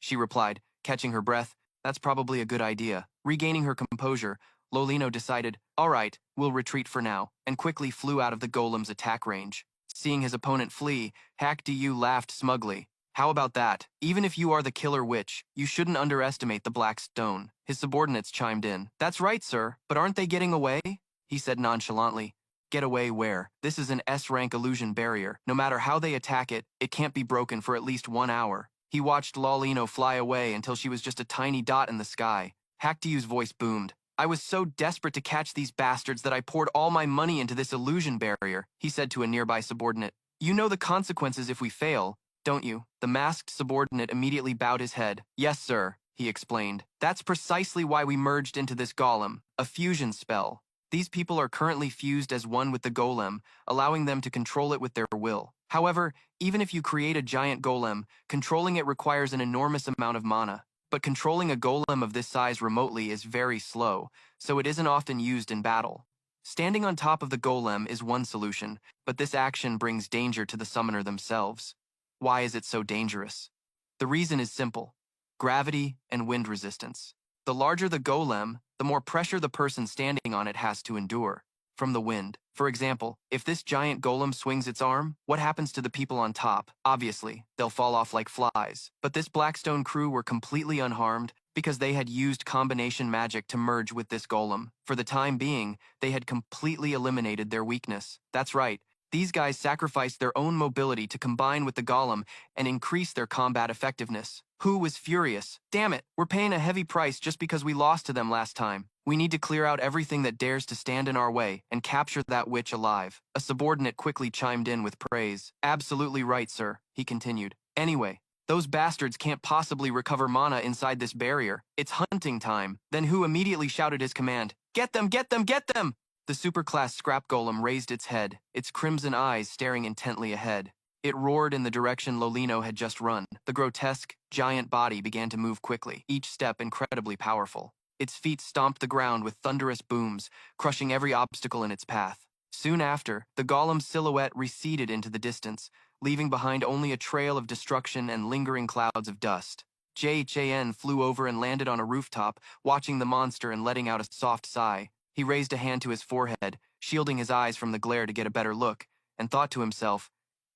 She replied, catching her breath, "That's probably a good idea." Regaining her composure, Lolino decided, "All right, we'll retreat for now," and quickly flew out of the golem's attack range. Seeing his opponent flee, Du laughed smugly. "How about that? Even if you are the killer witch, you shouldn't underestimate the black stone." His subordinates chimed in. "That's right, sir, but aren't they getting away?" He said nonchalantly. "Get away where? This is an S-rank illusion barrier. No matter how they attack it, it can't be broken for at least 1 hour." He watched Lolino fly away until she was just a tiny dot in the sky. Du's voice boomed. "I was so desperate to catch these bastards that I poured all my money into this illusion barrier," he said to a nearby subordinate. "You know the consequences if we fail, don't you?" The masked subordinate immediately bowed his head. "Yes, sir," he explained. "That's precisely why we merged into this golem, a fusion spell. These people are currently fused as one with the golem, allowing them to control it with their will. However, even if you create a giant golem, controlling it requires an enormous amount of mana. But controlling a golem of this size remotely is very slow, so it isn't often used in battle. Standing on top of the golem is one solution, but this action brings danger to the summoner themselves. Why is it so dangerous? The reason is simple: gravity and wind resistance. The larger the golem, the more pressure the person standing on it has to endure from the wind. For example, if this giant golem swings its arm, what happens to the people on top? Obviously, they'll fall off like flies. But this Blackstone crew were completely unharmed because they had used combination magic to merge with this golem. For the time being, they had completely eliminated their weakness. That's right. These guys sacrificed their own mobility to combine with the golem and increase their combat effectiveness. Hu was furious. Damn it, we're paying a heavy price just because we lost to them last time. We need to clear out everything that dares to stand in our way and capture that witch alive. A subordinate quickly chimed in with praise. Absolutely right, sir, he continued. Anyway, those bastards can't possibly recover mana inside this barrier. It's hunting time. Then Hu immediately shouted his command. Get them, get them, get them! The superclass scrap golem raised its head, its crimson eyes staring intently ahead. It roared in the direction Lolino had just run. The grotesque, giant body began to move quickly, each step incredibly powerful. Its feet stomped the ground with thunderous booms, crushing every obstacle in its path. Soon after, the golem's silhouette receded into the distance, leaving behind only a trail of destruction and lingering clouds of dust. JHAN flew over and landed on a rooftop, watching the monster and letting out a soft sigh. He raised a hand to his forehead, shielding his eyes from the glare to get a better look, and thought to himself,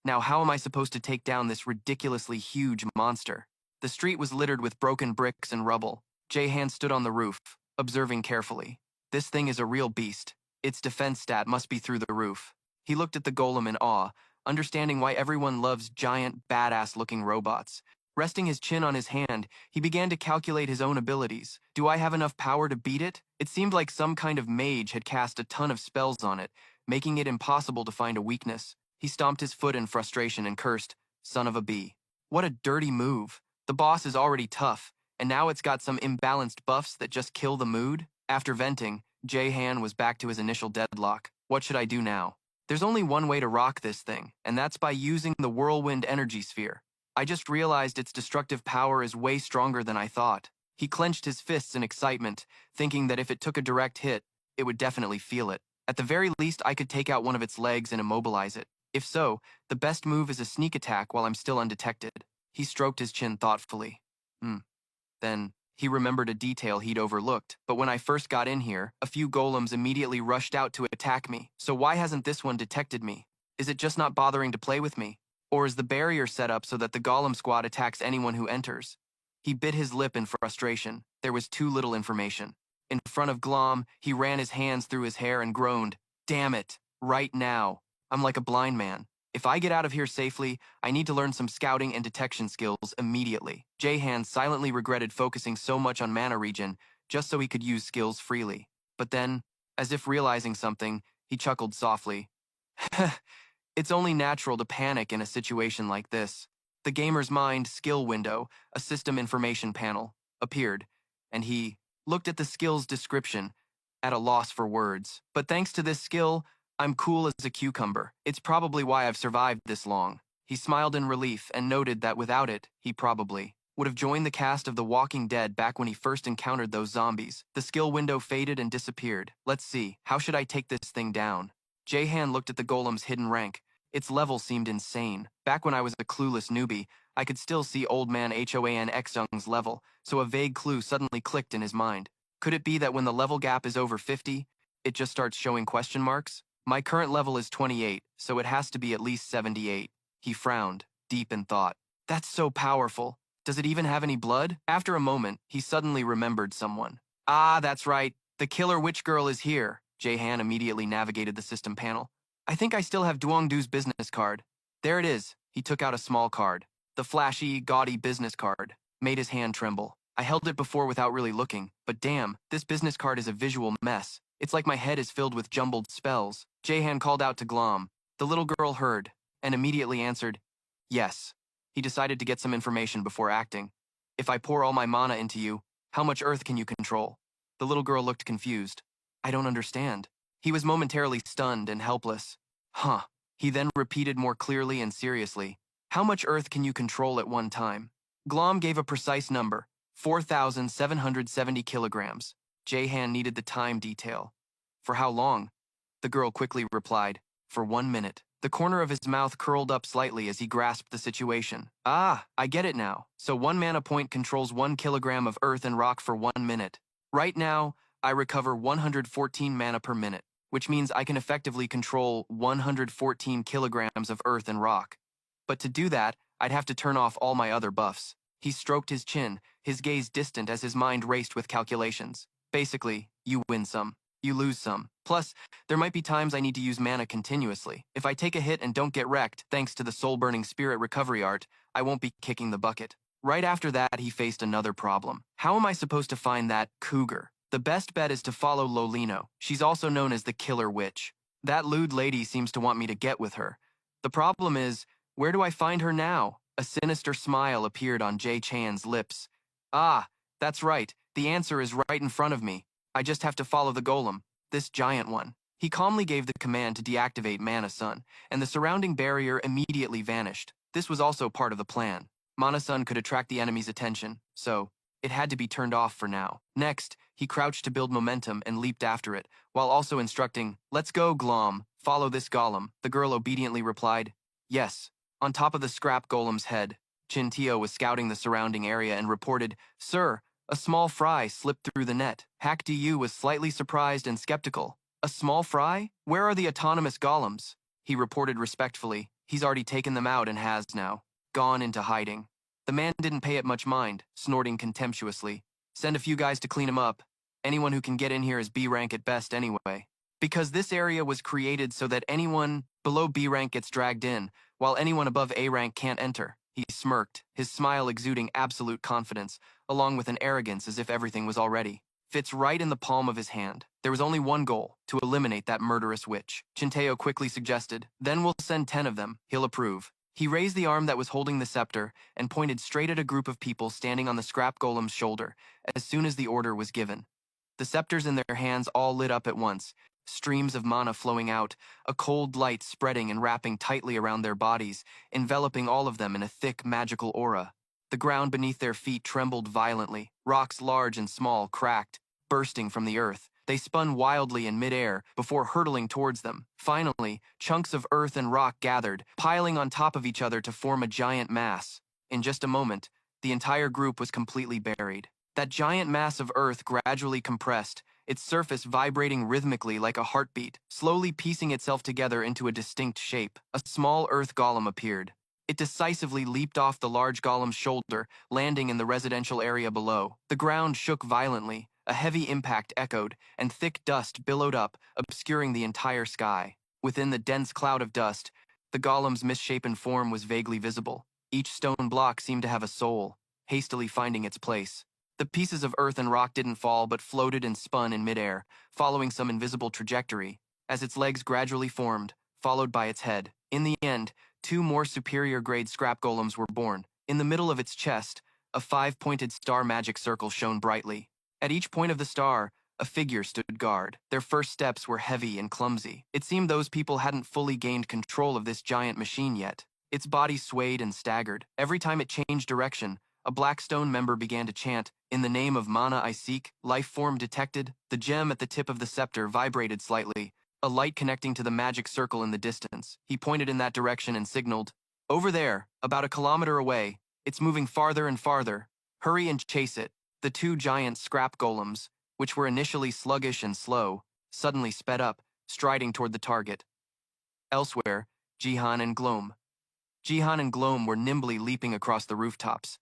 now how am I supposed to take down this ridiculously huge monster? The street was littered with broken bricks and rubble. Jahan stood on the roof, observing carefully. This thing is a real beast. Its defense stat must be through the roof. He looked at the golem in awe, understanding why everyone loves giant, badass-looking robots. Resting his chin on his hand, he began to calculate his own abilities. Do I have enough power to beat it? It seemed like some kind of mage had cast a ton of spells on it, making it impossible to find a weakness. He stomped his foot in frustration and cursed, son of a bee. What a dirty move. The boss is already tough, and now it's got some imbalanced buffs that just kill the mood? After venting, Jahan was back to his initial deadlock. What should I do now? There's only one way to rock this thing, and that's by using the whirlwind energy sphere. I just realized its destructive power is way stronger than I thought. He clenched his fists in excitement, thinking that if it took a direct hit, it would definitely feel it. At the very least, I could take out one of its legs and immobilize it. If so, the best move is a sneak attack while I'm still undetected. He stroked his chin thoughtfully. Then, he remembered a detail he'd overlooked. But when I first got in here, a few golems immediately rushed out to attack me. So why hasn't this one detected me? Is it just not bothering to play with me? Or is the barrier set up so that the golem squad attacks anyone who enters? He bit his lip in frustration. There was too little information. In front of Glom, he ran his hands through his hair and groaned. Damn it, right now. I'm like a blind man. If I get out of here safely, I need to learn some scouting and detection skills immediately. Jahan silently regretted focusing so much on mana regen just so he could use skills freely. But then, as if realizing something, he chuckled softly. It's only natural to panic in a situation like this. The gamer's mind skill window, a system information panel, appeared, and he looked at the skill's description, at a loss for words. But thanks to this skill, I'm cool as a cucumber. It's probably why I've survived this long. He smiled in relief and noted that without it, he probably would have joined the cast of The Walking Dead back when he first encountered those zombies. The skill window faded and disappeared. Let's see, how should I take this thing down? Jahan looked at the golem's hidden rank. Its level seemed insane. Back when I was a clueless newbie, I could still see old man Hoan Xung's level, so a vague clue suddenly clicked in his mind. Could it be that when the level gap is over 50, it just starts showing question marks? My current level is 28, so it has to be at least 78. He frowned, deep in thought. That's so powerful. Does it even have any blood? After a moment, he suddenly remembered someone. Ah, that's right. The killer witch girl is here. Jahan immediately navigated the system panel. I think I still have Duongdu's business card. There it is. He took out a small card. The flashy, gaudy business card made his hand tremble. I held it before without really looking, but damn, this business card is a visual mess. It's like my head is filled with jumbled spells. Jahan called out to Glom. The little girl heard, and immediately answered, yes. He decided to get some information before acting. If I pour all my mana into you, how much earth can you control? The little girl looked confused. I don't understand. He was momentarily stunned and helpless. Huh. He then repeated more clearly and seriously, "How much Earth can you control at one time?" Glom gave a precise number, 4,770 kilograms. Jahan needed the time detail. "For how long?" The girl quickly replied, "For 1 minute." The corner of his mouth curled up slightly as he grasped the situation. "Ah, I get it now. So one mana point controls 1 kilogram of earth and rock for 1 minute. Right now, I recover 114 mana per minute, which means I can effectively control 114 kilograms of earth and rock. But to do that, I'd have to turn off all my other buffs." He stroked his chin, his gaze distant as his mind raced with calculations. "Basically, you win some, you lose some. Plus, there might be times I need to use mana continuously. If I take a hit and don't get wrecked, thanks to the soul-burning spirit recovery art, I won't be kicking the bucket." Right after that, he faced another problem. How am I supposed to find that cougar? The best bet is to follow Lolino. She's also known as the Killer Witch. That lewd lady seems to want me to get with her. The problem is, where do I find her now? A sinister smile appeared on Jay Chan's lips. "Ah, that's right. The answer is right in front of me. I just have to follow the golem, this giant one." He calmly gave the command to deactivate Mana Sun, and the surrounding barrier immediately vanished. This was also part of the plan. Mana Sun could attract the enemy's attention, so it had to be turned off for now. Next, he crouched to build momentum and leaped after it, while also instructing, "Let's go, Glom. Follow this golem." The girl obediently replied, "Yes." On top of the scrap golem's head, Chintio was scouting the surrounding area and reported, "Sir, a small fry slipped through the net." Hack Du was slightly surprised and skeptical. "A small fry? Where are the autonomous golems?" He reported respectfully, "He's already taken them out and has now gone into hiding." The man didn't pay it much mind, snorting contemptuously. "Send a few guys to clean him up. Anyone who can get in here is B rank at best anyway." Because this area was created so that anyone below B rank gets dragged in, while anyone above A rank can't enter. He smirked, his smile exuding absolute confidence, along with an arrogance as if everything was already fits right in the palm of his hand. There was only one goal, to eliminate that murderous witch. Chinteo quickly suggested, "Then we'll send 10 of them. He'll approve." He raised the arm that was holding the scepter and pointed straight at a group of people standing on the scrap golem's shoulder as soon as the order was given. The scepters in their hands all lit up at once, streams of mana flowing out, a cold light spreading and wrapping tightly around their bodies, enveloping all of them in a thick magical aura. The ground beneath their feet trembled violently, rocks large and small cracked, bursting from the earth. They spun wildly in midair before hurtling towards them. Finally, chunks of earth and rock gathered, piling on top of each other to form a giant mass. In just a moment, the entire group was completely buried. That giant mass of earth gradually compressed, its surface vibrating rhythmically like a heartbeat, slowly piecing itself together into a distinct shape. A small earth golem appeared. It decisively leaped off the large golem's shoulder, landing in the residential area below. The ground shook violently, a heavy impact echoed, and thick dust billowed up, obscuring the entire sky. Within the dense cloud of dust, the golem's misshapen form was vaguely visible. Each stone block seemed to have a soul, hastily finding its place. The pieces of earth and rock didn't fall but floated and spun in midair, following some invisible trajectory, as its legs gradually formed, followed by its head. In the end, 2 more superior-grade scrap golems were born. In the middle of its chest, a 5-pointed star magic circle shone brightly. At each point of the star, a figure stood guard. Their first steps were heavy and clumsy. It seemed those people hadn't fully gained control of this giant machine yet. Its body swayed and staggered. Every time it changed direction, a Blackstone member began to chant, "In the name of mana I seek, life form detected." The gem at the tip of the scepter vibrated slightly, a light connecting to the magic circle in the distance. He pointed in that direction and signaled, "Over there, about a kilometer away. It's moving farther and farther. Hurry and chase it." The 2 giant scrap golems, which were initially sluggish and slow, suddenly sped up, striding toward the target. Elsewhere, Jihan and Glom were nimbly leaping across the rooftops.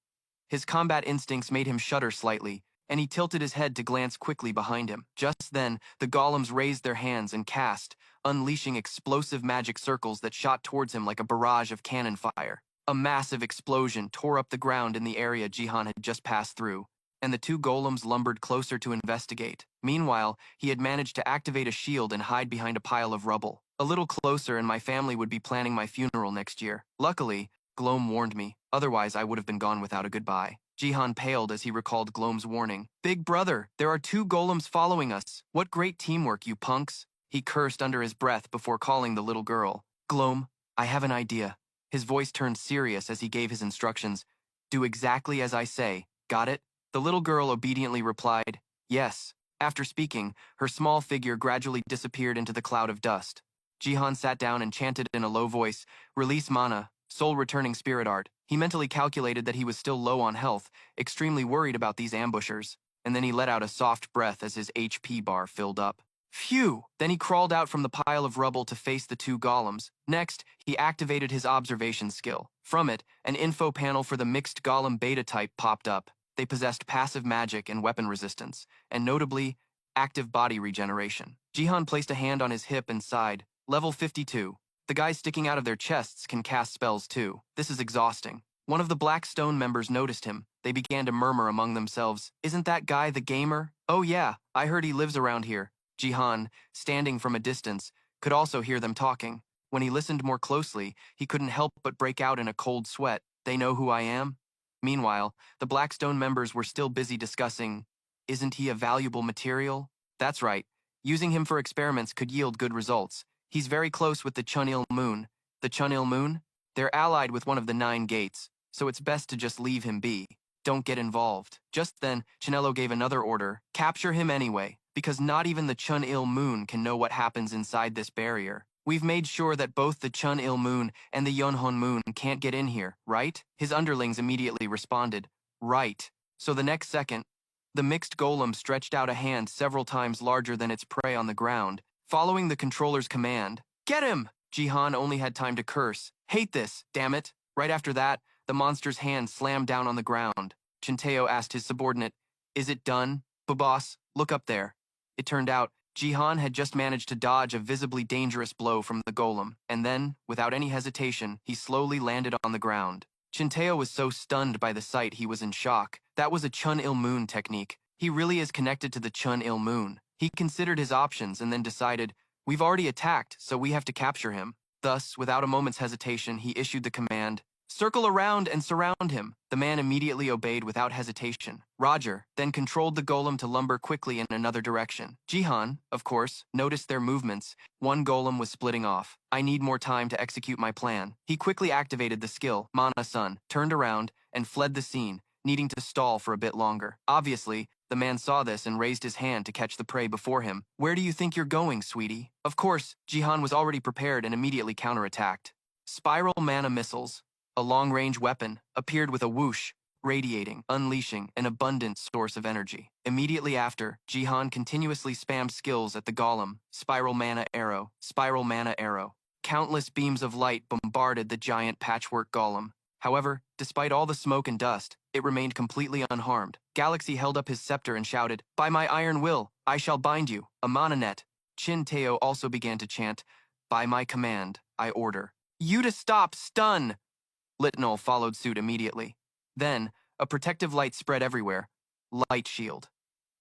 His combat instincts made him shudder slightly, and he tilted his head to glance quickly behind him. Just then, the golems raised their hands and cast, unleashing explosive magic circles that shot towards him like a barrage of cannon fire. A massive explosion tore up the ground in the area Jihan had just passed through, and the 2 golems lumbered closer to investigate. Meanwhile, he had managed to activate a shield and hide behind a pile of rubble. A little closer and my family would be planning my funeral next year. Luckily, Glom warned me, otherwise I would have been gone without a goodbye. Jihan paled as he recalled Glom's warning. "Big brother, there are 2 golems following us. What great teamwork, you punks." He cursed under his breath before calling the little girl. Gloam, I have an idea. His voice turned serious as he gave his instructions. Do exactly as I say, got it? The little girl obediently replied, yes. After speaking, her small figure gradually disappeared into the cloud of dust. Jihan sat down and chanted in a low voice, release mana, soul returning spirit art. He mentally calculated that he was still low on health, extremely worried about these ambushers, and then he let out a soft breath as his HP bar filled up. Phew! Then he crawled out from the pile of rubble to face the two golems. Next, he activated his observation skill. From it, an info panel for the mixed golem beta type popped up. They possessed passive magic and weapon resistance, and notably, active body regeneration. Jihan placed a hand on his hip and sighed. Level 52. The guys sticking out of their chests can cast spells too. This is exhausting. One of the Black Stone members noticed him. They began to murmur among themselves. Isn't that guy the gamer? Oh yeah, I heard he lives around here. Jihan, standing from a distance, could also hear them talking. When he listened more closely, he couldn't help but break out in a cold sweat. They know who I am? Meanwhile, the Blackstone members were still busy discussing, isn't he a valuable material? That's right. Using him for experiments could yield good results. He's very close with the Chunil Moon. The Chunil Moon? They're allied with one of the 9 gates, so it's best to just leave him be. Don't get involved. Just then, Chinello gave another order. Capture him anyway, because not even the Chun-Il Moon can know what happens inside this barrier. We've made sure that both the Chun-Il Moon and the Yonhon Moon can't get in here, right? His underlings immediately responded, right. So the next second, the mixed golem stretched out a hand several times larger than its prey on the ground. Following the controller's command, get him! Jihan only had time to curse. Hate this, damn it. Right after that, the monster's hand slammed down on the ground. Chinteo asked his subordinate, is it done? Boss, look up there. It turned out, Jihan had just managed to dodge a visibly dangerous blow from the golem, and then, without any hesitation, he slowly landed on the ground. Chinteo was so stunned by the sight he was in shock. That was a Chun-Il Moon technique. He really is connected to the Chun-Il Moon. He considered his options and then decided, we've already attacked, so we have to capture him. Thus, without a moment's hesitation, he issued the command, circle around and surround him. The man immediately obeyed without hesitation. Roger then controlled the golem to lumber quickly in another direction. Jihan, of course, noticed their movements. One golem was splitting off. I need more time to execute my plan. He quickly activated the skill, Mana Sun, turned around, and fled the scene, needing to stall for a bit longer. Obviously, the man saw this and raised his hand to catch the prey before him. Where do you think you're going, sweetie? Of course, Jihan was already prepared and immediately counterattacked. Spiral mana missiles, a long-range weapon, appeared with a whoosh, radiating, unleashing an abundant source of energy. Immediately after, Jihan continuously spammed skills at the golem. Spiral mana arrow, spiral mana arrow. Countless beams of light bombarded the giant patchwork golem. However, despite all the smoke and dust, it remained completely unharmed. Galaxy held up his scepter and shouted, by my iron will, I shall bind you, a mana net. Chin Teo also began to chant, by my command, I order you to stop, stun! Litnol followed suit immediately. Then, a protective light spread everywhere. Light shield.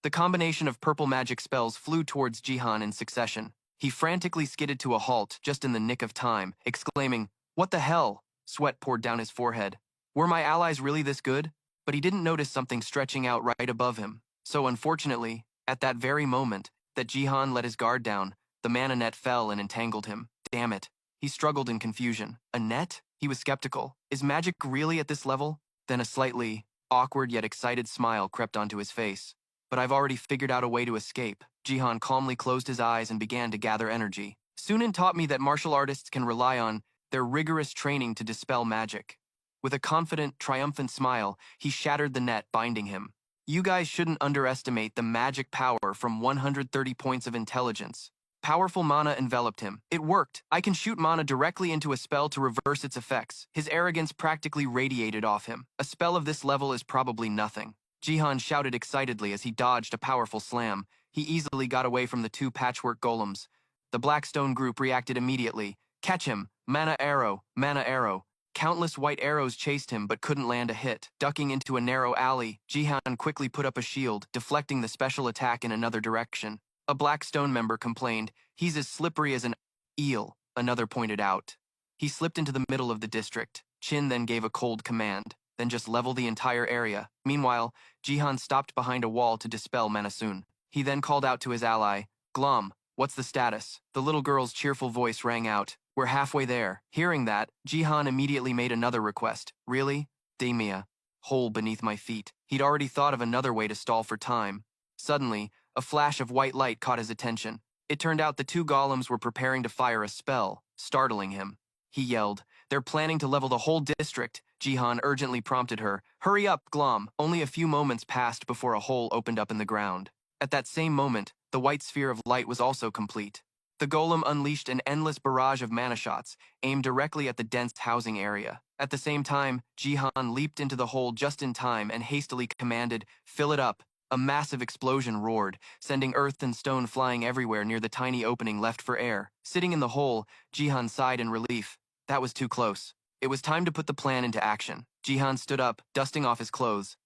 The combination of purple magic spells flew towards Jihan in succession. He frantically skidded to a halt just in the nick of time, exclaiming, what the hell? Sweat poured down his forehead. Were my allies really this good? But he didn't notice something stretching out right above him. So unfortunately, at that very moment that Jihan let his guard down, the mana net fell and entangled him. Damn it. He struggled in confusion. A net? He was skeptical. Is magic really at this level? Then a slightly awkward yet excited smile crept onto his face. But I've already figured out a way to escape. Jihan calmly closed his eyes and began to gather energy. Sunan taught me that martial artists can rely on their rigorous training to dispel magic. With a confident, triumphant smile, he shattered the net binding him. You guys shouldn't underestimate the magic power from 130 points of intelligence. Powerful mana enveloped him. It worked. I can shoot mana directly into a spell to reverse its effects. His arrogance practically radiated off him. A spell of this level is probably nothing. Jihan shouted excitedly as he dodged a powerful slam. He easily got away from the 2 patchwork golems. The Blackstone group reacted immediately. Catch him! Mana arrow! Mana arrow! Countless white arrows chased him but couldn't land a hit. Ducking into a narrow alley, Jihan quickly put up a shield, deflecting the special attack in another direction. A Blackstone member complained, he's as slippery as an eel, another pointed out. He slipped into the middle of the district. Chin then gave a cold command, then just level the entire area. Meanwhile, Jihan stopped behind a wall to dispel Manasun. He then called out to his ally, Glom, what's the status? The little girl's cheerful voice rang out, We're halfway there. Hearing that, Jihan immediately made another request. Really? Damia. Hole beneath my feet. He'd already thought of another way to stall for time. Suddenly, a flash of white light caught his attention. It turned out the two golems were preparing to fire a spell, startling him. He yelled, "They're planning to level the whole district." Jihan urgently prompted her. "Hurry up, Glom." Only a few moments passed before a hole opened up in the ground. At that same moment, the white sphere of light was also complete. The golem unleashed an endless barrage of mana shots, aimed directly at the dense housing area. At the same time, Jihan leaped into the hole just in time and hastily commanded, "Fill it up." A massive explosion roared, sending earth and stone flying everywhere near the tiny opening left for air. Sitting in the hole, Jihan sighed in relief. That was too close. It was time to put the plan into action. Jihan stood up, dusting off his clothes.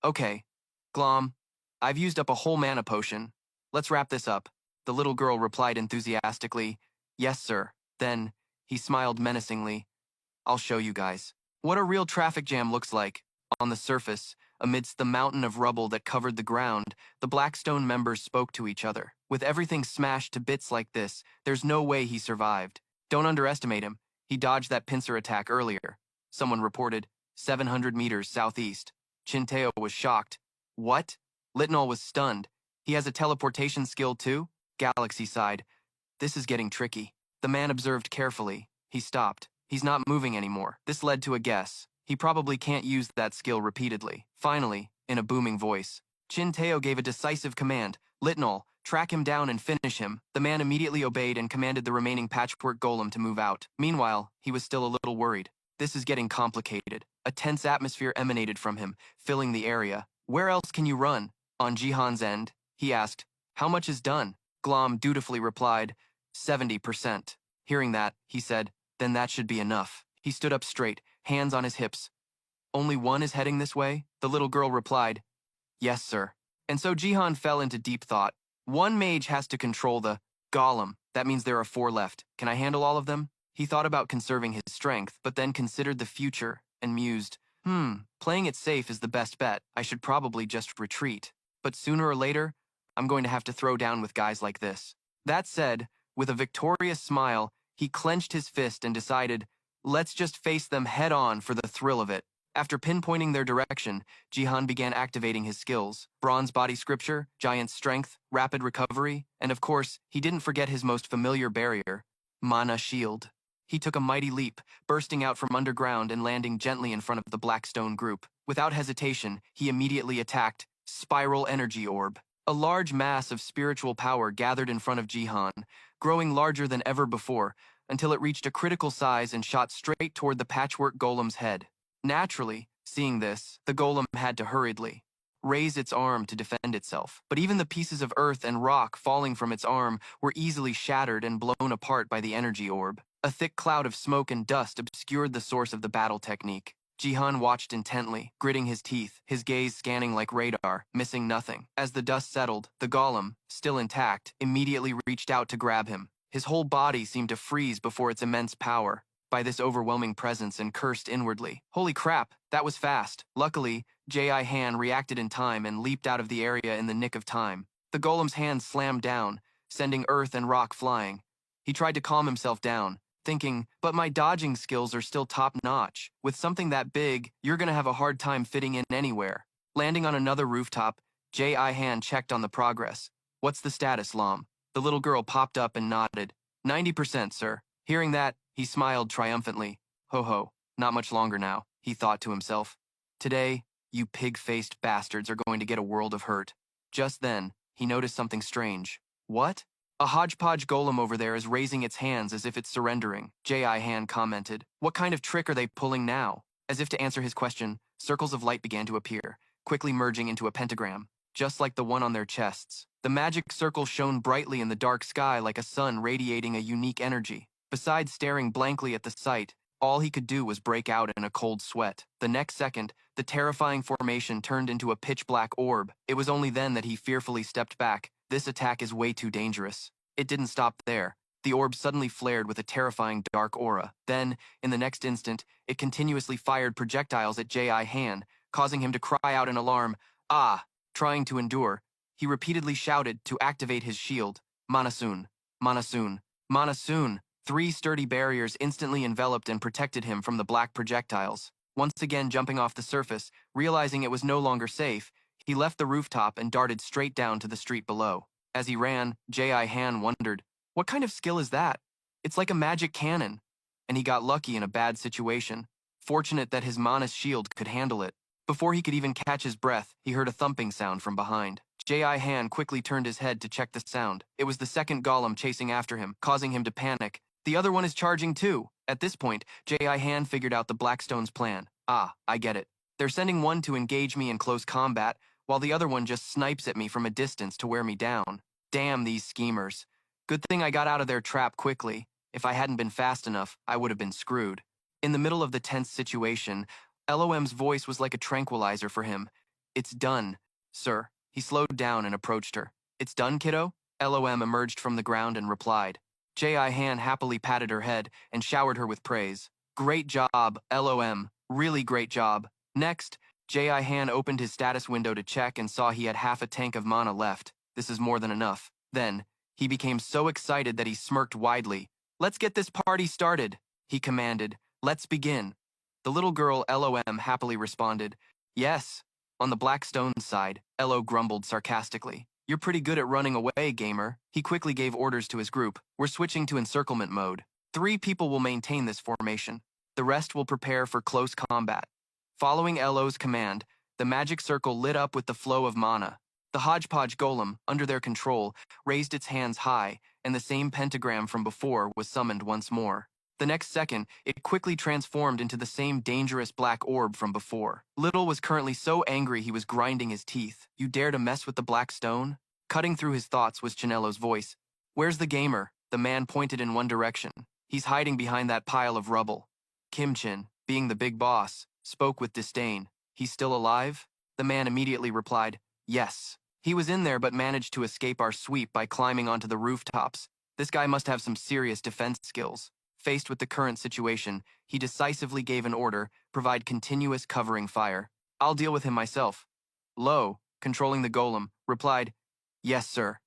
"Okay, Glom, I've used up a whole mana potion. Let's wrap this up." The little girl replied enthusiastically, "Yes, sir." Then, he smiled menacingly. "I'll show you guys what a real traffic jam looks like." On the surface, amidst the mountain of rubble that covered the ground, the Blackstone members spoke to each other. With everything smashed to bits like this, there's no way he survived. Don't underestimate him. He dodged that pincer attack earlier. Someone reported, 700 meters southeast. Chinteo was shocked. What? Litnol was stunned. He has a teleportation skill too? Galaxy sighed. This is getting tricky. The man observed carefully. He stopped. He's not moving anymore. This led to a guess. He probably can't use that skill repeatedly. Finally, in a booming voice, Chinteo gave a decisive command. "Litnol, track him down and finish him." The man immediately obeyed and commanded the remaining patchwork golem to move out. Meanwhile, he was still a little worried. This is getting complicated. A tense atmosphere emanated from him, filling the area. "Where else can you run?" On Jihan's end, he asked, "How much is done?" Glom dutifully replied, 70%. Hearing that, he said, "Then that should be enough." He stood up straight, hands on his hips. "Only one is heading this way?" The little girl replied, "Yes, sir." And so Jihan fell into deep thought. One mage has to control the golem. That means there are 4 left. Can I handle all of them? He thought about conserving his strength, but then considered the future and mused, playing it safe is the best bet. I should probably just retreat. But sooner or later, I'm going to have to throw down with guys like this. That said, with a victorious smile, he clenched his fist and decided, let's just face them head on for the thrill of it. After pinpointing their direction, Jihan began activating his skills. Bronze body scripture, giant strength, rapid recovery, and of course, he didn't forget his most familiar barrier, mana shield. He took a mighty leap, bursting out from underground and landing gently in front of the Blackstone group. Without hesitation, he immediately attacked Spiral Energy Orb. A large mass of spiritual power gathered in front of Jihan, growing larger than ever before, until it reached a critical size and shot straight toward the patchwork golem's head. Naturally, seeing this, the golem had to hurriedly raise its arm to defend itself. But even the pieces of earth and rock falling from its arm were easily shattered and blown apart by the energy orb. A thick cloud of smoke and dust obscured the source of the battle technique. Jihan watched intently, gritting his teeth, his gaze scanning like radar, missing nothing. As the dust settled, the golem, still intact, immediately reached out to grab him. His whole body seemed to freeze before its immense power, by this overwhelming presence, and cursed inwardly. Holy crap, that was fast. Luckily, J.I. Han reacted in time and leaped out of the area in the nick of time. The golem's hand slammed down, sending earth and rock flying. He tried to calm himself down, thinking, but my dodging skills are still top-notch. With something that big, you're gonna have a hard time fitting in anywhere. Landing on another rooftop, J.I. Han checked on the progress. What's the status, Lom? The little girl popped up and nodded. 90%, sir. Hearing that, he smiled triumphantly. Ho ho, not much longer now, he thought to himself. Today, you pig-faced bastards are going to get a world of hurt. Just then, he noticed something strange. What? A hodgepodge golem over there is raising its hands as if it's surrendering, J.I. Han commented. What kind of trick are they pulling now? As if to answer his question, circles of light began to appear, quickly merging into a pentagram, just like the one on their chests. The magic circle shone brightly in the dark sky like a sun radiating a unique energy. Besides staring blankly at the sight, all he could do was break out in a cold sweat. The next second, the terrifying formation turned into a pitch-black orb. It was only then that he fearfully stepped back. This attack is way too dangerous. It didn't stop there. The orb suddenly flared with a terrifying dark aura. Then, in the next instant, it continuously fired projectiles at J.I. Han, causing him to cry out in alarm, "Ah!" Trying to endure, he repeatedly shouted to activate his shield. Manasoon, Manasoon, Manasoon. Three sturdy barriers instantly enveloped and protected him from the black projectiles. Once again jumping off the surface, realizing it was no longer safe, he left the rooftop and darted straight down to the street below. As he ran, J.I. Han wondered, what kind of skill is that? It's like a magic cannon. And he got lucky in a bad situation. Fortunate that his Manus shield could handle it. Before he could even catch his breath, he heard a thumping sound from behind. J.I. Han quickly turned his head to check the sound. It was the second golem chasing after him, causing him to panic. The other one is charging too. At this point, J.I. Han figured out the Blackstone's plan. Ah, I get it. They're sending one to engage me in close combat, while the other one just snipes at me from a distance to wear me down. Damn these schemers. Good thing I got out of their trap quickly. If I hadn't been fast enough, I would have been screwed. In the middle of the tense situation, LOM's voice was like a tranquilizer for him. It's done, sir. He slowed down and approached her. It's done, kiddo? LOM emerged from the ground and replied. J.I. Han happily patted her head and showered her with praise. Great job, LOM. Really great job. Next, J.I. Han opened his status window to check and saw he had half a tank of mana left. This is more than enough. Then, he became so excited that he smirked widely. Let's get this party started, he commanded. Let's begin. The little girl LOM happily responded. Yes. On the Blackstone side, LO grumbled sarcastically. You're pretty good at running away, gamer. He quickly gave orders to his group. We're switching to encirclement mode. 3 people will maintain this formation. The rest will prepare for close combat. Following LO's command, the magic circle lit up with the flow of mana. The hodgepodge golem, under their control, raised its hands high, and the same pentagram from before was summoned once more. The next second, it quickly transformed into the same dangerous black orb from before. Little was currently so angry he was grinding his teeth. You dare to mess with the black stone? Cutting through his thoughts was Chinello's voice. Where's the gamer? The man pointed in one direction. He's hiding behind that pile of rubble. Kim Chin, being the big boss, spoke with disdain. He's still alive? The man immediately replied, yes. He was in there but managed to escape our sweep by climbing onto the rooftops. This guy must have some serious defense skills. Faced with the current situation, he decisively gave an order, provide continuous covering fire. I'll deal with him myself. Lo, controlling the golem, replied, yes, sir.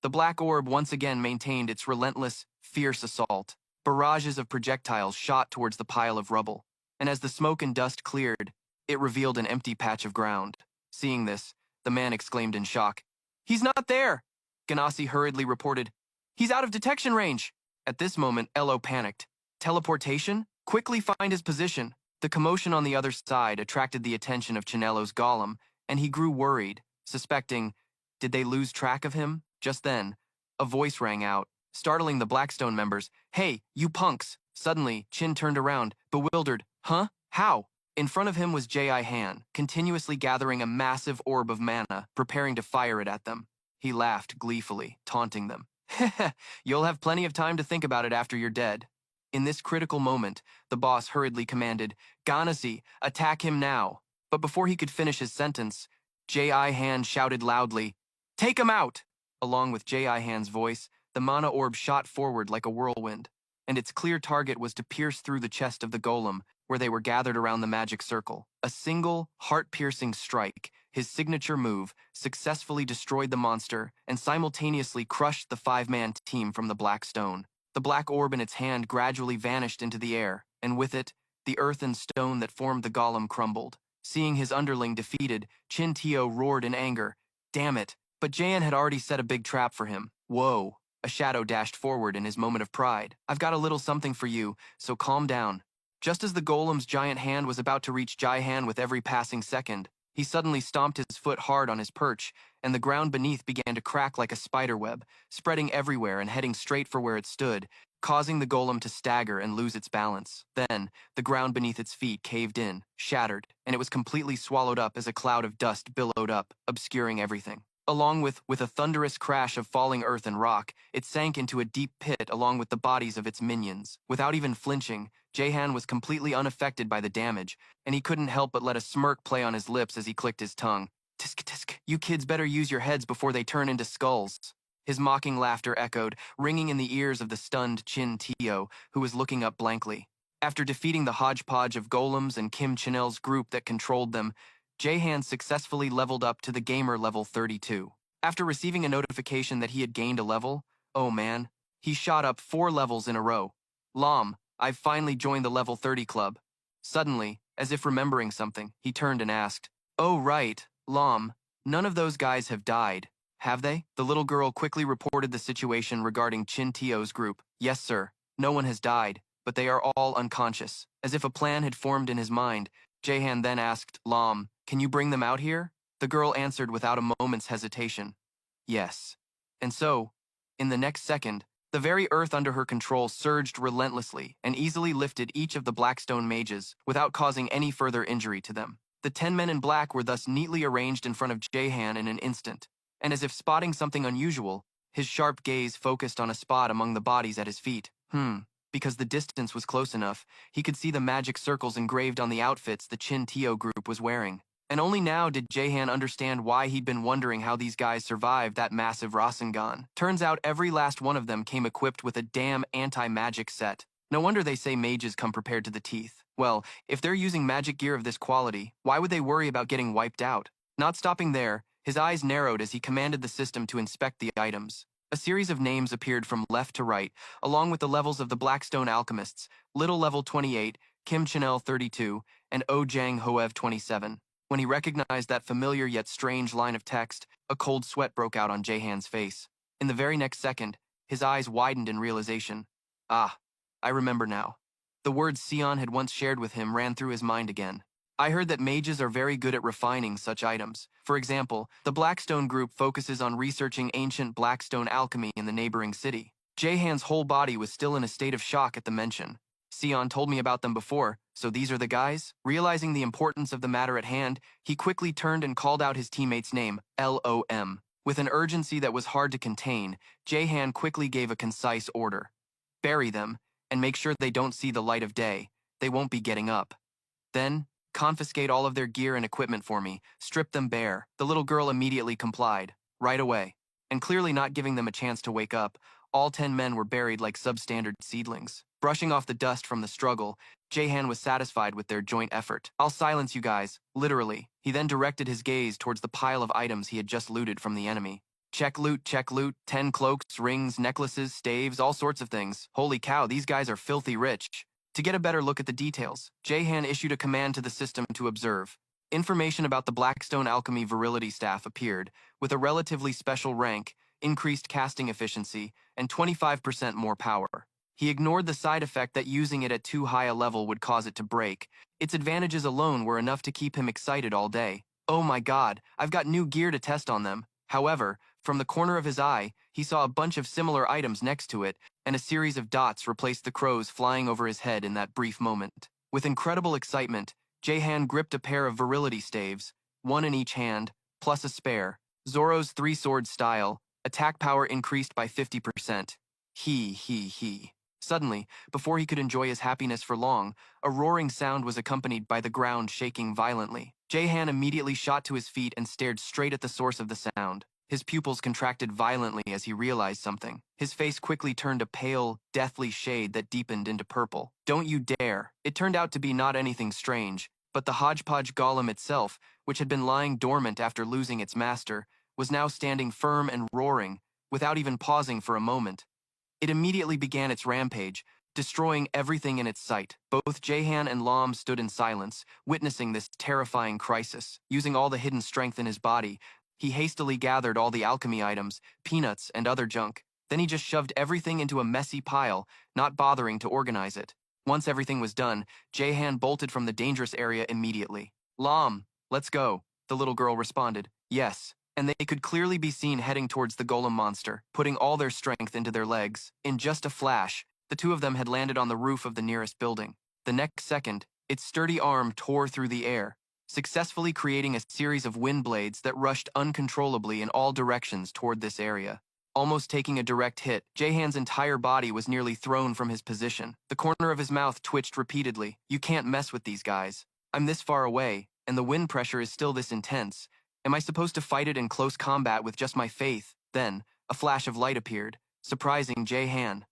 The black orb once again maintained its relentless, fierce assault. Barrages of projectiles shot towards the pile of rubble, and as the smoke and dust cleared, it revealed an empty patch of ground. Seeing this, the man exclaimed in shock. He's not there! Ganassi hurriedly reported. He's out of detection range! At this moment, Elo panicked. Teleportation? Quickly find his position. The commotion on the other side attracted the attention of Chinello's golem, and he grew worried, suspecting, did they lose track of him? Just then, a voice rang out, startling the Blackstone members. Hey, you punks! Suddenly, Chin turned around, bewildered. Huh? How? In front of him was J.I. Han, continuously gathering a massive orb of mana, preparing to fire it at them. He laughed gleefully, taunting them. You'll have plenty of time to think about it after you're dead. In this critical moment, the boss hurriedly commanded, Ganassi, attack him now. But before he could finish his sentence, J.I. Han shouted loudly, take him out! Along with J.I. Han's voice, the mana orb shot forward like a whirlwind, and its clear target was to pierce through the chest of the golem, where they were gathered around the magic circle. A single, heart-piercing strike, his signature move, successfully destroyed the monster and simultaneously crushed the 5-man team from the black stone. The black orb in its hand gradually vanished into the air, and with it, the earth and stone that formed the golem crumbled. Seeing his underling defeated, Chin Tio roared in anger. Damn it, but Jan had already set a big trap for him. Whoa. A shadow dashed forward in his moment of pride. I've got a little something for you, so calm down. Just as the golem's giant hand was about to reach Jai Han with every passing second, he suddenly stomped his foot hard on his perch, and the ground beneath began to crack like a spider web, spreading everywhere and heading straight for where it stood, causing the golem to stagger and lose its balance. Then, the ground beneath its feet caved in, shattered, and it was completely swallowed up as a cloud of dust billowed up, obscuring everything. Along with a thunderous crash of falling earth and rock, it sank into a deep pit along with the bodies of its minions. Without even flinching, Jahan was completely unaffected by the damage, and he couldn't help but let a smirk play on his lips as he clicked his tongue. Tisk tisk, you kids better use your heads before they turn into skulls. His mocking laughter echoed, ringing in the ears of the stunned Chin Tio, who was looking up blankly. After defeating the hodgepodge of golems and Kim Chinel's group that controlled them, Jahan successfully leveled up to the gamer level 32. After receiving a notification that he had gained a level, oh man, He shot up 4 levels in a row. Lam, I've finally joined the level 30 club. Suddenly, as if remembering something, he turned and asked, "Oh right, Lam, none of those guys have died, have they?" The little girl quickly reported the situation regarding Chin Tio's group. "Yes sir, no one has died, but they are all unconscious." As if a plan had formed in his mind, Jahan then asked, "Lam, can you bring them out here?" The girl answered without a moment's hesitation, "Yes." And so, in the next second, the very earth under her control surged relentlessly and easily lifted each of the Blackstone mages without causing any further injury to them. The 10 men in black were thus neatly arranged in front of Jahan in an instant, and as if spotting something unusual, his sharp gaze focused on a spot among the bodies at his feet. Because the distance was close enough, he could see the magic circles engraved on the outfits the Chin Tio group was wearing. And only now did Jahan understand why he'd been wondering how these guys survived that massive Rasengan. Turns out every last one of them came equipped with a damn anti-magic set. No wonder they say mages come prepared to the teeth. Well, if they're using magic gear of this quality, why would they worry about getting wiped out? Not stopping there, his eyes narrowed as he commanded the system to inspect the items. A series of names appeared from left to right, along with the levels of the Blackstone alchemists, Little Level 28, Kim Chanel 32, and Oh Jang Hoev 27. When he recognized that familiar yet strange line of text, a cold sweat broke out on Jahan's face. In the very next second, his eyes widened in realization. Ah, I remember now. The words Sion had once shared with him ran through his mind again. I heard that mages are very good at refining such items. For example, the Blackstone group focuses on researching ancient Blackstone alchemy in the neighboring city. Jahan's whole body was still in a state of shock at the mention. Sion told me about them before, so these are the guys? Realizing the importance of the matter at hand, he quickly turned and called out his teammate's name, LOM. With an urgency that was hard to contain, Jahan quickly gave a concise order. Bury them, and make sure they don't see the light of day. They won't be getting up. Then, confiscate all of their gear and equipment for me, strip them bare. The little girl immediately complied, right away. And clearly not giving them a chance to wake up, all 10 men were buried like substandard seedlings. Brushing off the dust from the struggle, Jahan was satisfied with their joint effort. "I'll silence you guys, literally." He then directed his gaze towards the pile of items he had just looted from the enemy. Check loot, 10 cloaks, rings, necklaces, staves, all sorts of things. Holy cow, these guys are filthy rich. To get a better look at the details, Jahan issued a command to the system to observe. Information about the Blackstone Alchemy Virility Staff appeared, with a relatively special rank, increased casting efficiency, and 25% more power. He ignored the side effect that using it at too high a level would cause it to break. Its advantages alone were enough to keep him excited all day. Oh my god, I've got new gear to test on them. However, from the corner of his eye, he saw a bunch of similar items next to it, and a series of dots replaced the crows flying over his head in that brief moment. With incredible excitement, Jahan gripped a pair of virility staves, one in each hand, plus a spare. Zoro's three-sword style, attack power increased by 50%. He. Suddenly, before he could enjoy his happiness for long, a roaring sound was accompanied by the ground shaking violently. Jahan immediately shot to his feet and stared straight at the source of the sound. His pupils contracted violently as he realized something. His face quickly turned a pale, deathly shade that deepened into purple. "Don't you dare." It turned out to be not anything strange, but the hodgepodge golem itself, which had been lying dormant after losing its master, was now standing firm and roaring, without even pausing for a moment. It immediately began its rampage, destroying everything in its sight. Both Jahan and Lam stood in silence, witnessing this terrifying crisis. Using all the hidden strength in his body, he hastily gathered all the alchemy items, peanuts, and other junk. Then he just shoved everything into a messy pile, not bothering to organize it. Once everything was done, Jahan bolted from the dangerous area immediately. "Lam, let's go," the little girl responded. "Yes." And they could clearly be seen heading towards the golem monster, putting all their strength into their legs. In just a flash, the two of them had landed on the roof of the nearest building. The next second, its sturdy arm tore through the air, successfully creating a series of wind blades that rushed uncontrollably in all directions toward this area. Almost taking a direct hit, Jahan's entire body was nearly thrown from his position. The corner of his mouth twitched repeatedly. "You can't mess with these guys. I'm this far away, and the wind pressure is still this intense. Am I supposed to fight it in close combat with just my faith?" Then, a flash of light appeared, surprising Jahan.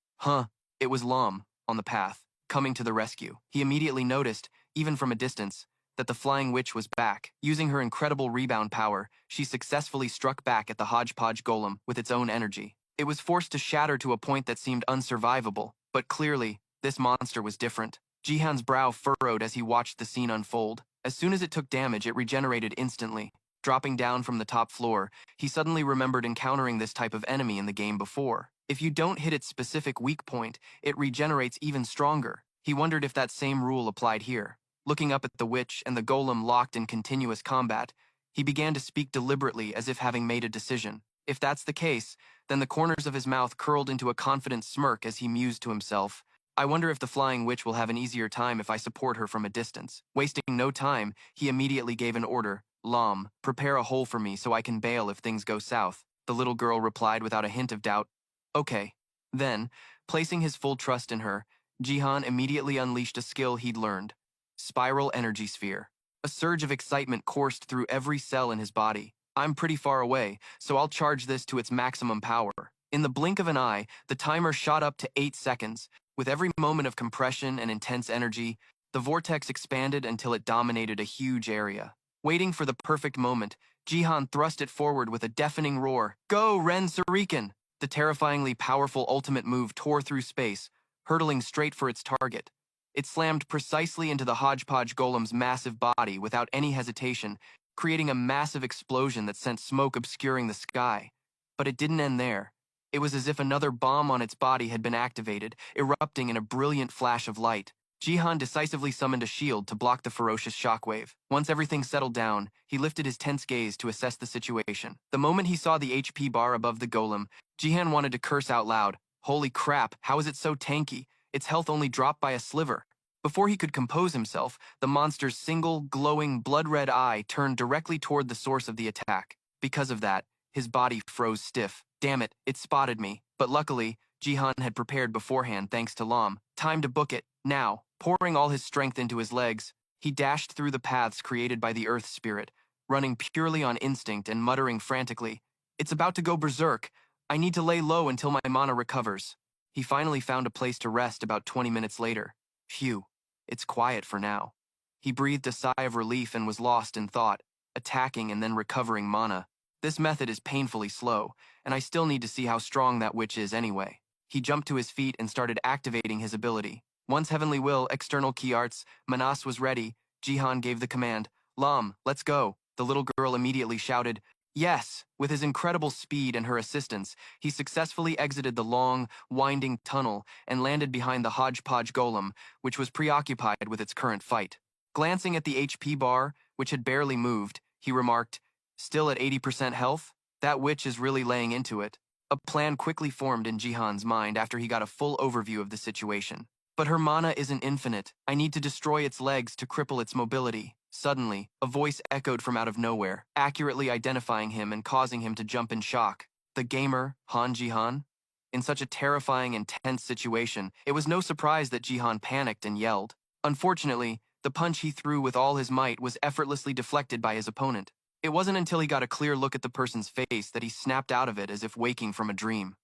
It was Lam, on the path, coming to the rescue. He immediately noticed, even from a distance, that the flying witch was back. Using her incredible rebound power, she successfully struck back at the hodgepodge golem with its own energy. It was forced to shatter to a point that seemed unsurvivable, but clearly, this monster was different. Jihan's brow furrowed as he watched the scene unfold. As soon as it took damage, it regenerated instantly. Dropping down from the top floor, he suddenly remembered encountering this type of enemy in the game before. If you don't hit its specific weak point, it regenerates even stronger. He wondered if that same rule applied here. Looking up at the witch and the golem locked in continuous combat, he began to speak deliberately as if having made a decision. If that's the case, then the corners of his mouth curled into a confident smirk as he mused to himself. I wonder if the flying witch will have an easier time if I support her from a distance. Wasting no time, he immediately gave an order. Lam, prepare a hole for me so I can bail if things go south. The little girl replied without a hint of doubt. Okay. Then, placing his full trust in her, Jihan immediately unleashed a skill he'd learned. Spiral Energy Sphere. A surge of excitement coursed through every cell in his body. I'm pretty far away, so I'll charge this to its maximum power. In the blink of an eye, the timer shot up to 8 seconds. With every moment of compression and intense energy, the vortex expanded until it dominated a huge area. Waiting for the perfect moment, Jihan thrust it forward with a deafening roar. Go, Ren Suriken! The terrifyingly powerful ultimate move tore through space, hurtling straight for its target. It slammed precisely into the hodgepodge golem's massive body without any hesitation, creating a massive explosion that sent smoke obscuring the sky. But it didn't end there. It was as if another bomb on its body had been activated, erupting in a brilliant flash of light. Jihan decisively summoned a shield to block the ferocious shockwave. Once everything settled down, he lifted his tense gaze to assess the situation. The moment he saw the HP bar above the golem, Jihan wanted to curse out loud. Holy crap, how is it so tanky? Its health only dropped by a sliver. Before he could compose himself, the monster's single, glowing, blood-red eye turned directly toward the source of the attack. Because of that, his body froze stiff. Damn it, it spotted me. But luckily, Jihan had prepared beforehand thanks to Lam. Time to book it, now. Pouring all his strength into his legs, he dashed through the paths created by the Earth Spirit, running purely on instinct and muttering frantically, It's about to go berserk. I need to lay low until my mana recovers. He finally found a place to rest about 20 minutes later. Phew, it's quiet for now. He breathed a sigh of relief and was lost in thought, attacking and then recovering mana. This method is painfully slow, and I still need to see how strong that witch is anyway. He jumped to his feet and started activating his ability. Once Heavenly Will, external key arts, Manas was ready, Jihan gave the command, Lam, let's go. The little girl immediately shouted, Yes! With his incredible speed and her assistance, he successfully exited the long, winding tunnel and landed behind the hodgepodge golem, which was preoccupied with its current fight. Glancing at the HP bar, which had barely moved, he remarked, Still at 80% health? That witch is really laying into it. A plan quickly formed in Jihan's mind after he got a full overview of the situation. But her mana isn't infinite. I need to destroy its legs to cripple its mobility. Suddenly, a voice echoed from out of nowhere, accurately identifying him and causing him to jump in shock. The gamer, Han Jihan? In such a terrifying and tense situation, it was no surprise that Jihan panicked and yelled. Unfortunately, the punch he threw with all his might was effortlessly deflected by his opponent. It wasn't until he got a clear look at the person's face that he snapped out of it as if waking from a dream.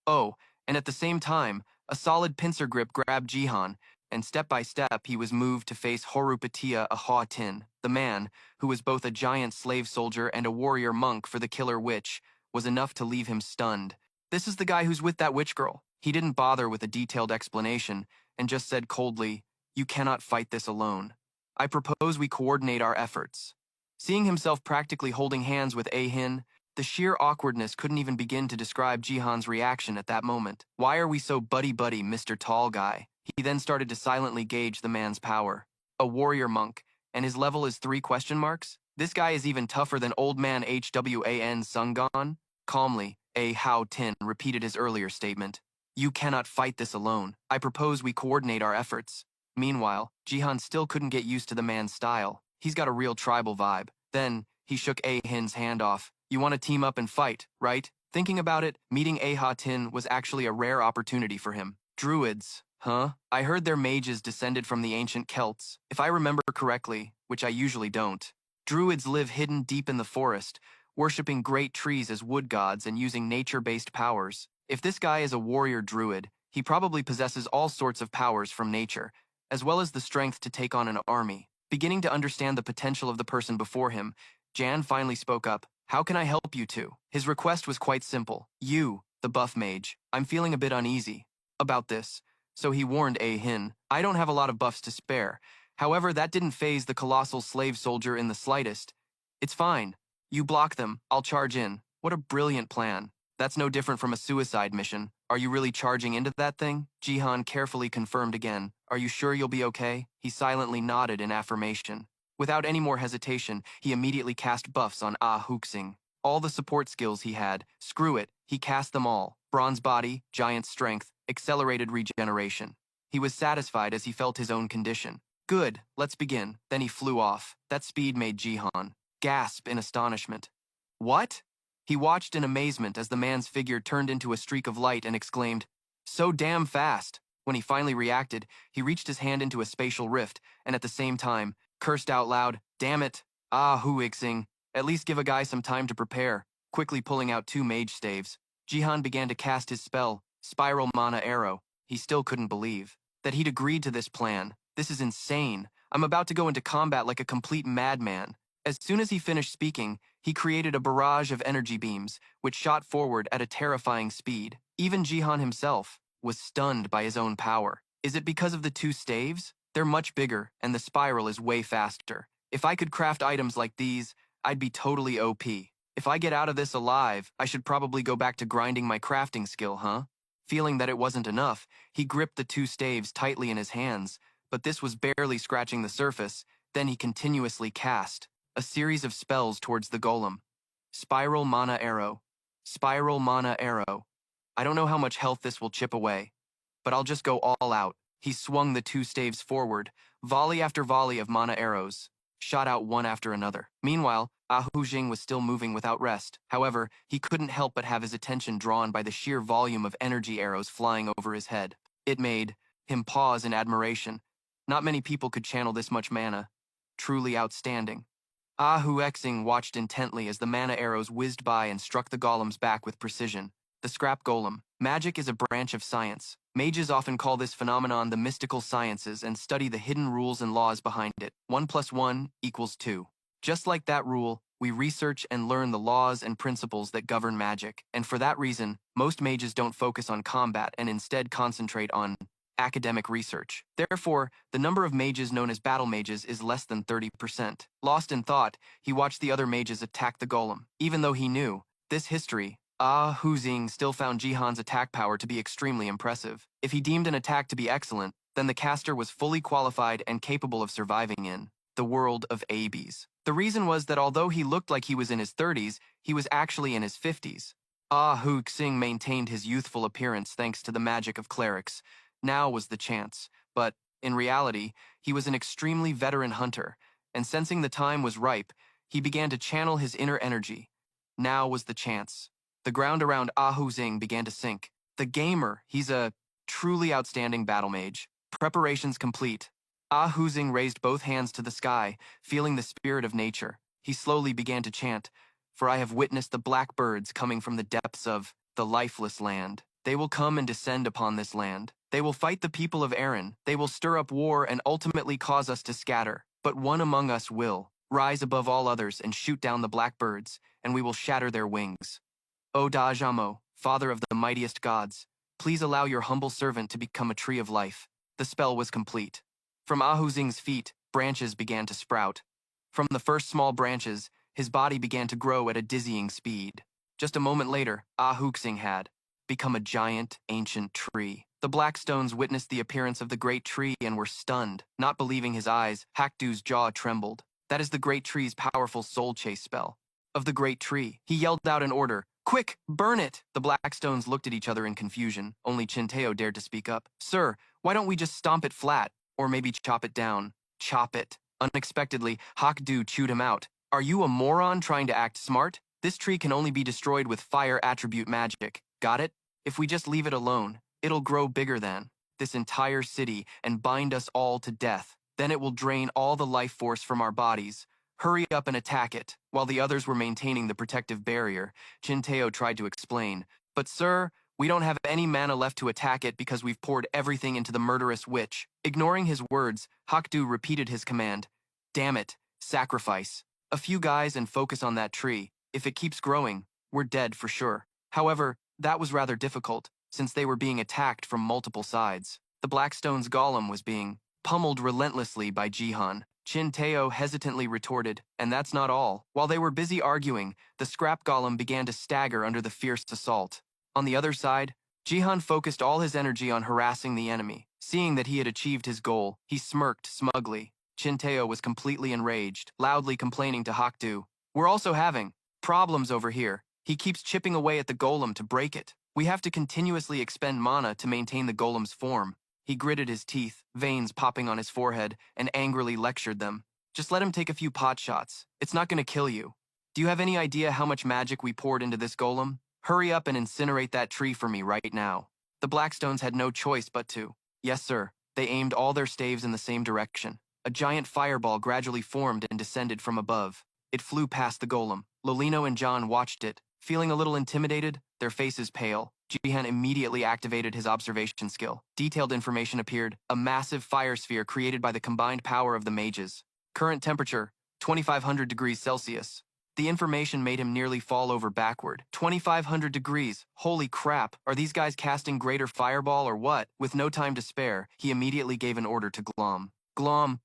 Oh, and at the same time, a solid pincer grip grabbed Jihan, and step by step he was moved to face Horupatia Aha Tin. The man, who was both a giant slave soldier and a warrior monk for the killer witch, was enough to leave him stunned. This is the guy who's with that witch girl. He didn't bother with a detailed explanation, and just said coldly, You cannot fight this alone. I propose we coordinate our efforts. Seeing himself practically holding hands with A-Hin, the sheer awkwardness couldn't even begin to describe Jihan's reaction at that moment. Why are we so buddy-buddy, Mr. Tall Guy? He then started to silently gauge the man's power. A warrior monk, and his level is 3 question marks? This guy is even tougher than old man Hwan Sungon? Calmly, A Hao Tin repeated his earlier statement. You cannot fight this alone. I propose we coordinate our efforts. Meanwhile, Jihan still couldn't get used to the man's style. He's got a real tribal vibe. Then, he shook A-Hin's hand off. You want to team up and fight, right? Thinking about it, meeting A-Ha-Tin was actually a rare opportunity for him. Druids, huh? I heard their mages descended from the ancient Celts. If I remember correctly, which I usually don't. Druids live hidden deep in the forest, worshipping great trees as wood gods and using nature-based powers. If this guy is a warrior druid, he probably possesses all sorts of powers from nature, as well as the strength to take on an army. Beginning to understand the potential of the person before him, Jan finally spoke up. How can I help you two? His request was quite simple. You, the buff mage. I'm feeling a bit uneasy about this. So he warned Hin, I don't have a lot of buffs to spare. However, that didn't faze the colossal slave soldier in the slightest. It's fine. You block them, I'll charge in. What a brilliant plan. That's no different from a suicide mission. Are you really charging into that thing? Jihan carefully confirmed again. Are you sure you'll be okay? He silently nodded in affirmation. Without any more hesitation, he immediately cast buffs on Huxing. All the support skills he had, screw it, he cast them all. Bronze body, giant strength, accelerated regeneration. He was satisfied as he felt his own condition. Good, let's begin. Then he flew off. That speed made Jihan gasp in astonishment. What? He watched in amazement as the man's figure turned into a streak of light and exclaimed, so damn fast. When he finally reacted, he reached his hand into a spatial rift and at the same time, cursed out loud, damn it, Huixing. At least give a guy some time to prepare. Quickly pulling out 2 mage staves, Jihan began to cast his spell, Spiral Mana Arrow. He still couldn't believe that he'd agreed to this plan. This is insane. I'm about to go into combat like a complete madman. As soon as he finished speaking, he created a barrage of energy beams, which shot forward at a terrifying speed. Even Jihan himself was stunned by his own power. Is it because of the 2 staves? They're much bigger, and the spiral is way faster. If I could craft items like these, I'd be totally OP. If I get out of this alive, I should probably go back to grinding my crafting skill, huh? Feeling that it wasn't enough, he gripped the 2 staves tightly in his hands, but this was barely scratching the surface. Then he continuously cast a series of spells towards the golem. Spiral Mana Arrow. Spiral Mana Arrow. I don't know how much health this will chip away, but I'll just go all out. He swung the 2 staves forward, volley after volley of mana arrows, shot out one after another. Meanwhile, Jing was still moving without rest. However, he couldn't help but have his attention drawn by the sheer volume of energy arrows flying over his head. It made him pause in admiration. Not many people could channel this much mana. Truly outstanding. Xing watched intently as the mana arrows whizzed by and struck the golem's back with precision. The scrap golem. Magic is a branch of science. Mages often call this phenomenon the mystical sciences and study the hidden rules and laws behind it. 1 + 1 = 2. Just like that rule, we research and learn the laws and principles that govern magic, and for that reason, most mages don't focus on combat and instead concentrate on academic research. Therefore, the number of mages known as battle mages is less than 30%. Lost in thought, he watched the other mages attack the golem. Even though he knew this history, Huzing still found Jihan's attack power to be extremely impressive. If he deemed an attack to be excellent, then the caster was fully qualified and capable of surviving in the world of ABs. The reason was that although he looked like he was in his 30s, he was actually in his 50s. Huxing maintained his youthful appearance thanks to the magic of clerics. Now was the chance, but, in reality, he was an extremely veteran hunter, and sensing the time was ripe, he began to channel his inner energy. Now was the chance. The ground around Huzing began to sink. The gamer, he's a truly outstanding battle mage. Preparations complete. Huzing raised both hands to the sky, feeling the spirit of nature. He slowly began to chant, "For I have witnessed the black birds coming from the depths of the lifeless land. They will come and descend upon this land. They will fight the people of Erin. They will stir up war and ultimately cause us to scatter. But one among us will rise above all others and shoot down the black birds, and we will shatter their wings. O Dajamo, father of the mightiest gods, please allow your humble servant to become a tree of life." The spell was complete. From Huzing's feet, branches began to sprout. From the first small branches, his body began to grow at a dizzying speed. Just a moment later, Huxing had become a giant, ancient tree. The Blackstones witnessed the appearance of the great tree and were stunned. Not believing his eyes, Hakdu's jaw trembled. That is the great tree's powerful soul chase spell. Of the great tree, he yelled out an order. "Quick, burn it!" The Blackstones looked at each other in confusion. Only Chinteo dared to speak up. "Sir, why don't we just stomp it flat? Or maybe chop it down." "Chop it." Unexpectedly, Hakdu chewed him out. "Are you a moron trying to act smart? This tree can only be destroyed with fire attribute magic. Got it? If we just leave it alone, it'll grow bigger than this entire city and bind us all to death. Then it will drain all the life force from our bodies. Hurry up and attack it." While the others were maintaining the protective barrier, Chinteo tried to explain. "But sir, we don't have any mana left to attack it because we've poured everything into the murderous witch." Ignoring his words, Hakdu repeated his command. "Damn it, sacrifice. A few guys and focus on that tree. If it keeps growing, we're dead for sure." However, That was rather difficult, since they were being attacked from multiple sides. The Blackstone's golem was being pummeled relentlessly by Jihan. Chin Teo hesitantly retorted, and that's not all. While they were busy arguing, the scrap golem began to stagger under the fierce assault. On the other side, Jihan focused all his energy on harassing the enemy. Seeing that he had achieved his goal, he smirked smugly. Chin Teo was completely enraged, loudly complaining to Hakdu. We're also having problems over here. He keeps chipping away at the golem to break it. We have to continuously expend mana to maintain the golem's form. He gritted his teeth, veins popping on his forehead, and angrily lectured them. Just let him take a few pot shots. It's not going to kill you. Do you have any idea how much magic we poured into this golem? Hurry up and incinerate that tree for me right now. The Blackstones had no choice but to. Yes, sir. They aimed all their staves in the same direction. A giant fireball gradually formed and descended from above. It flew past the golem. Lolino and John watched it. Feeling a little intimidated, their faces pale, Jihan immediately activated his observation skill. Detailed information appeared, a massive fire sphere created by the combined power of the mages. Current temperature, 2500 degrees Celsius. The information made him nearly fall over backward. 2500 degrees. Holy crap, are these guys casting greater fireball or what? With no time to spare, he immediately gave an order to Glom. Glom,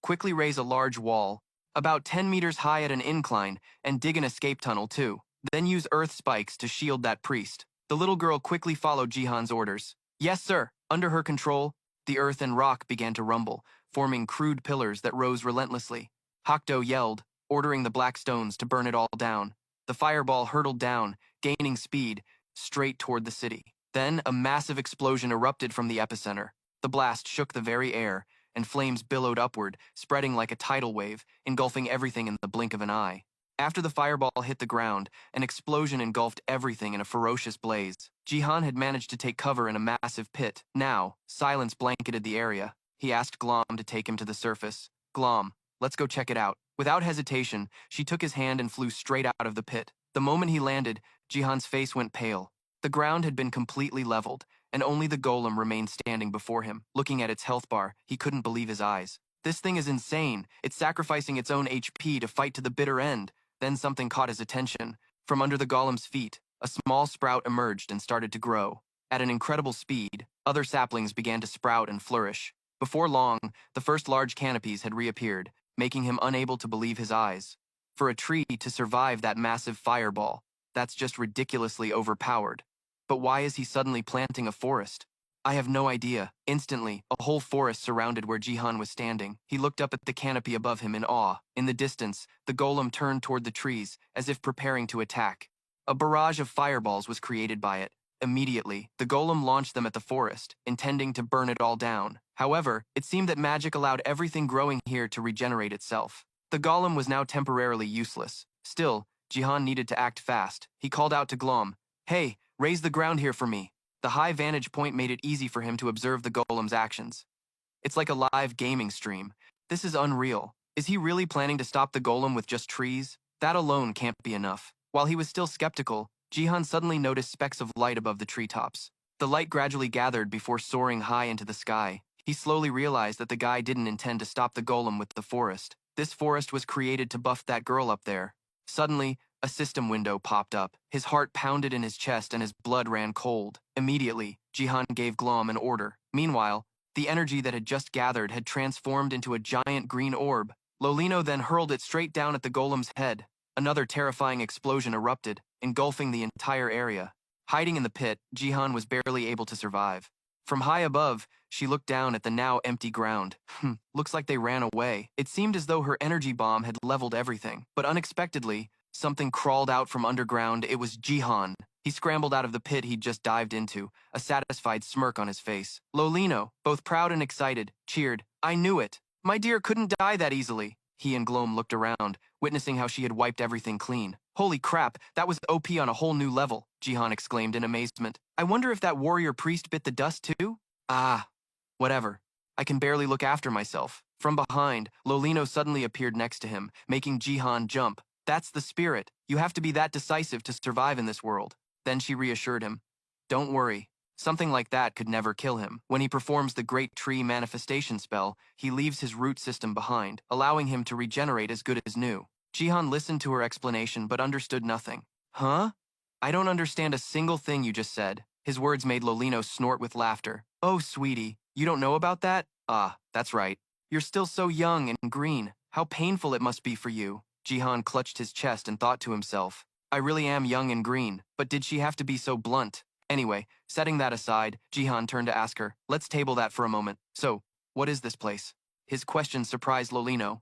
quickly raise a large wall, about 10 meters high at an incline, and dig an escape tunnel too. Then use earth spikes to shield that priest. The little girl quickly followed Jihan's orders. Yes, sir. Under her control, the earth and rock began to rumble, forming crude pillars that rose relentlessly. Hakdo yelled, ordering the black stones to burn it all down. The fireball hurtled down, gaining speed, straight toward the city. Then a massive explosion erupted from the epicenter. The blast shook the very air, and flames billowed upward, spreading like a tidal wave, engulfing everything in the blink of an eye. After the fireball hit the ground, an explosion engulfed everything in a ferocious blaze. Jihan had managed to take cover in a massive pit. Now, silence blanketed the area. He asked Glom to take him to the surface. Glom, let's go check it out. Without hesitation, she took his hand and flew straight out of the pit. The moment he landed, Jihan's face went pale. The ground had been completely leveled, and only the golem remained standing before him. Looking at its health bar, he couldn't believe his eyes. This thing is insane. It's sacrificing its own HP to fight to the bitter end. Then something caught his attention. From under the golem's feet, a small sprout emerged and started to grow. At an incredible speed, other saplings began to sprout and flourish. Before long, the first large canopies had reappeared, making him unable to believe his eyes. For a tree to survive that massive fireball, that's just ridiculously overpowered. But why is he suddenly planting a forest? I have no idea. Instantly, a whole forest surrounded where Jihan was standing. He looked up at the canopy above him in awe. In the distance, the golem turned toward the trees, as if preparing to attack. A barrage of fireballs was created by it. Immediately, the golem launched them at the forest, intending to burn it all down. However, it seemed that magic allowed everything growing here to regenerate itself. The golem was now temporarily useless. Still, Jihan needed to act fast. He called out to Glom, "Hey, raise the ground here for me." The high vantage point made it easy for him to observe the golem's actions. It's like a live gaming stream. This is unreal. Is he really planning to stop the golem with just trees? That alone can't be enough. While he was still skeptical, Jihan suddenly noticed specks of light above the treetops. The light gradually gathered before soaring high into the sky. He slowly realized that the guy didn't intend to stop the golem with the forest. This forest was created to buff that girl up there. Suddenly, a system window popped up. His heart pounded in his chest and his blood ran cold. Immediately, Jihan gave Glom an order. Meanwhile, the energy that had just gathered had transformed into a giant green orb. Lolino then hurled it straight down at the golem's head. Another terrifying explosion erupted, engulfing the entire area. Hiding in the pit, Jihan was barely able to survive. From high above, she looked down at the now empty ground. Looks like they ran away. It seemed as though her energy bomb had leveled everything. But unexpectedly, something crawled out from underground. It was Jihan. He scrambled out of the pit he'd just dived into, a satisfied smirk on his face. Lolino, both proud and excited, cheered. "I knew it. My dear couldn't die that easily." He and Glom looked around, witnessing how she had wiped everything clean. "Holy crap, that was OP on a whole new level," Jihan exclaimed in amazement. "I wonder if that warrior priest bit the dust too?" "Ah, whatever. I can barely look after myself." From behind, Lolino suddenly appeared next to him, making Jihan jump. "That's the spirit. You have to be that decisive to survive in this world." Then she reassured him. "Don't worry. Something like that could never kill him. When he performs the Great Tree Manifestation spell, he leaves his root system behind, allowing him to regenerate as good as new." Jihan listened to her explanation but understood nothing. "Huh? I don't understand a single thing you just said. His words made Lolino snort with laughter. Oh, sweetie, you don't know about that? Ah, that's right. You're still so young and green. How painful it must be for you. Jihan clutched his chest and thought to himself, I really am young and green, but did she have to be so blunt? Anyway, setting that aside, Jihan turned to ask her, let's table that for a moment. So, what is this place? His question surprised Lolino.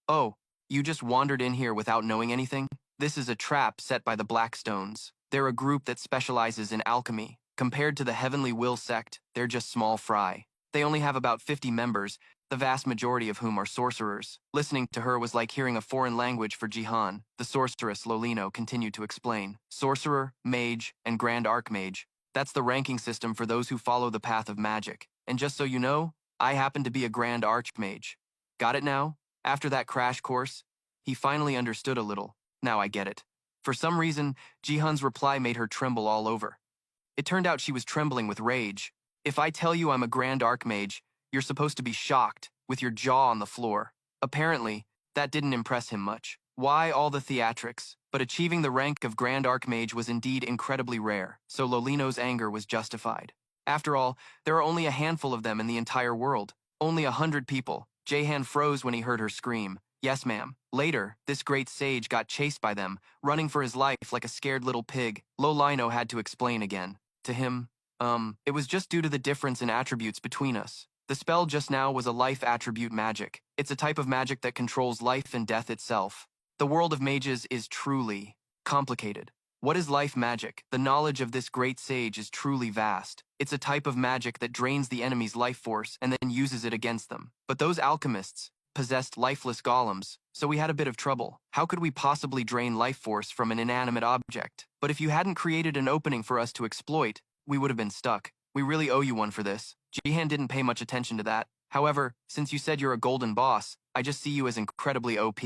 Oh, you just wandered in here without knowing anything? This is a trap set by the Blackstones. They're a group that specializes in alchemy. Compared to the Heavenly Will sect, they're just small fry. They only have about 50 members, the vast majority of whom are sorcerers. Listening to her was like hearing a foreign language for Jihan. The sorceress Lolino continued to explain. Sorcerer, mage, and grand archmage. That's the ranking system for those who follow the path of magic. And just so you know, I happen to be a grand archmage. Got it now? After that crash course, he finally understood a little. Now I get it. For some reason, Jihan's reply made her tremble all over. It turned out she was trembling with rage. If I tell you I'm a grand archmage, you're supposed to be shocked, with your jaw on the floor. Apparently, that didn't impress him much. Why all the theatrics? But achieving the rank of grand archmage was indeed incredibly rare, so Lolino's anger was justified. After all, there are only a handful of them in the entire world. Only 100 people. Jahan froze when he heard her scream. Yes, ma'am. Later, this great sage got chased by them, running for his life like a scared little pig. Lolino had to explain again. To him, it was just due to the difference in attributes between us. The spell just now was a life attribute magic. It's a type of magic that controls life and death itself. The world of mages is truly complicated. What is life magic? The knowledge of this great sage is truly vast. It's a type of magic that drains the enemy's life force and then uses it against them. But those alchemists possessed lifeless golems, so we had a bit of trouble. How could we possibly drain life force from an inanimate object? But if you hadn't created an opening for us to exploit, we would have been stuck. We really owe you one for this. Jihan didn't pay much attention to that. However, since you said you're a golden boss, I just see you as incredibly OP.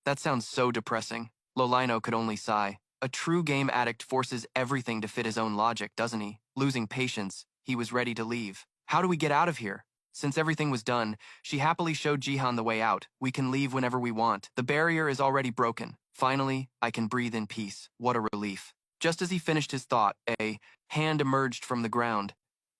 That sounds so depressing. Lolino could only sigh. A true game addict forces everything to fit his own logic, doesn't he? Losing patience, he was ready to leave. How do we get out of here? Since everything was done, she happily showed Jihan the way out. We can leave whenever we want. The barrier is already broken. Finally, I can breathe in peace. What a relief. Just as he finished his thought, a hand emerged from the ground.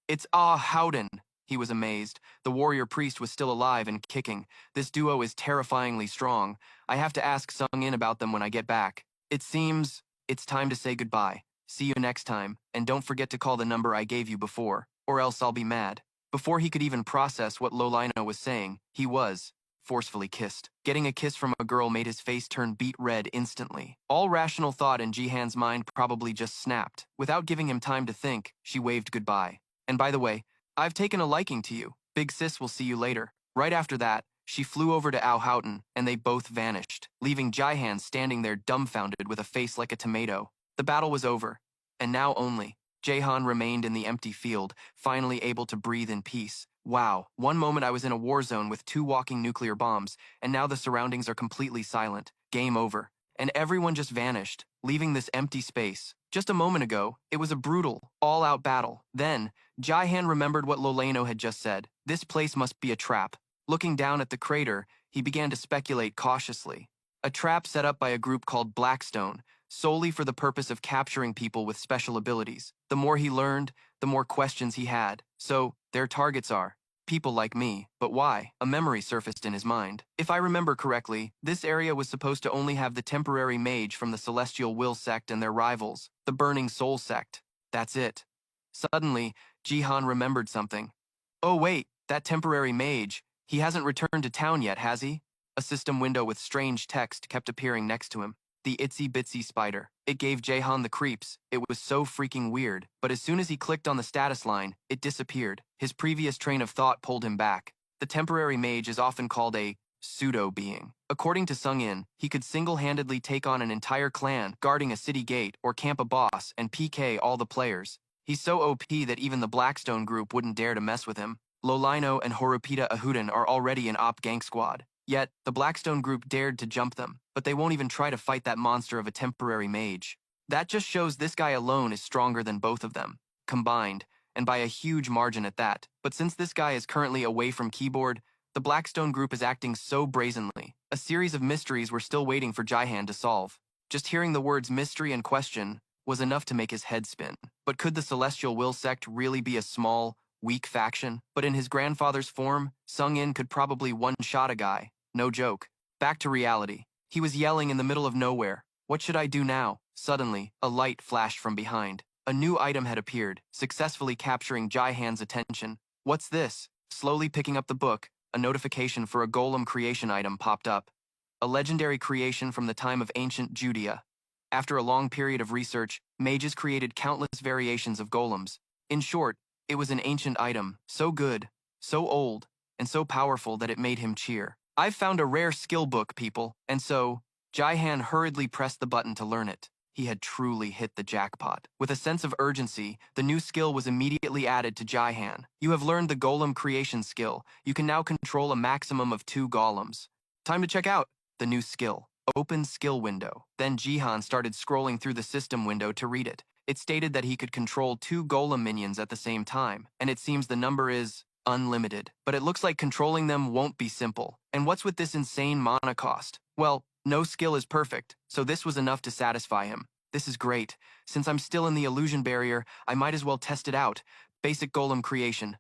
It's Howden. He was amazed. The warrior priest was still alive and kicking. This duo is terrifyingly strong. I have to ask Sung In about them when I get back. It seems it's time to say goodbye. See you next time, and don't forget to call the number I gave you before, or else I'll be mad. Before he could even process what Lolino was saying, he was forcefully kissed. Getting a kiss from a girl made his face turn beet red instantly. All rational thought in Jihan's mind probably just snapped. Without giving him time to think, she waved goodbye. And by the way, I've taken a liking to you. Big sis will see you later. Right after that, she flew over to Houghton, and they both vanished, leaving Jihan standing there dumbfounded with a face like a tomato. The battle was over, and now only Jahan remained in the empty field, finally able to breathe in peace. Wow, one moment I was in a war zone with 2 walking nuclear bombs, and now the surroundings are completely silent. Game over. And everyone just vanished, leaving this empty space. Just a moment ago, it was a brutal, all-out battle. Then, Jihan remembered what Lolino had just said. This place must be a trap. Looking down at the crater, he began to speculate cautiously. A trap set up by a group called Blackstone, solely for the purpose of capturing people with special abilities. The more he learned, the more questions he had. So, their targets are people like me. But why? A memory surfaced in his mind. If I remember correctly, this area was supposed to only have the temporary mage from the Celestial Will sect and their rivals, the Burning Soul sect. That's it. Suddenly, Jihan remembered something. Oh wait, that temporary mage. He hasn't returned to town yet, has he? A system window with strange text kept appearing next to him. The itsy-bitsy spider. It gave Jahan the creeps. It was so freaking weird. But as soon as he clicked on the status line, it disappeared. His previous train of thought pulled him back. The temporary mage is often called a pseudo-being. According to Sung In, he could single-handedly take on an entire clan, guarding a city gate, or camp a boss, and PK all the players. He's so OP that even the Blackstone group wouldn't dare to mess with him. Lolino and Horupita Ahuden are already an op gang squad. Yet, the Blackstone group dared to jump them, but they won't even try to fight that monster of a temporary mage. That just shows this guy alone is stronger than both of them, combined, and by a huge margin at that. But since this guy is currently away from keyboard, the Blackstone group is acting so brazenly. A series of mysteries were still waiting for Jihan to solve. Just hearing the words mystery and question, was enough to make his head spin. But could the Celestial Will sect really be a small, weak faction? But in his grandfather's form, Sung-in could probably one-shot a guy. No joke. Back to reality. He was yelling in the middle of nowhere. What should I do now? Suddenly, a light flashed from behind. A new item had appeared, successfully capturing Jai-Han's attention. What's this? Slowly picking up the book, a notification for a golem creation item popped up. A legendary creation from the time of ancient Judea. After a long period of research, mages created countless variations of golems. In short, it was an ancient item, so good, so old, and so powerful that it made him cheer. I've found a rare skill book, people, and so, Jai-Han hurriedly pressed the button to learn it. He had truly hit the jackpot. With a sense of urgency, the new skill was immediately added to Jai-Han. You have learned the golem creation skill. You can now control a maximum of 2 golems. Time to check out the new skill. Open skill window. Then Jihan started scrolling through the system window to read it. It stated that he could control 2 golem minions at the same time, and it seems the number is unlimited. But it looks like controlling them won't be simple. And what's with this insane mana cost? Well, no skill is perfect, so this was enough to satisfy him. This is great. Since I'm still in the illusion barrier, I might as well test it out. Basic golem creation.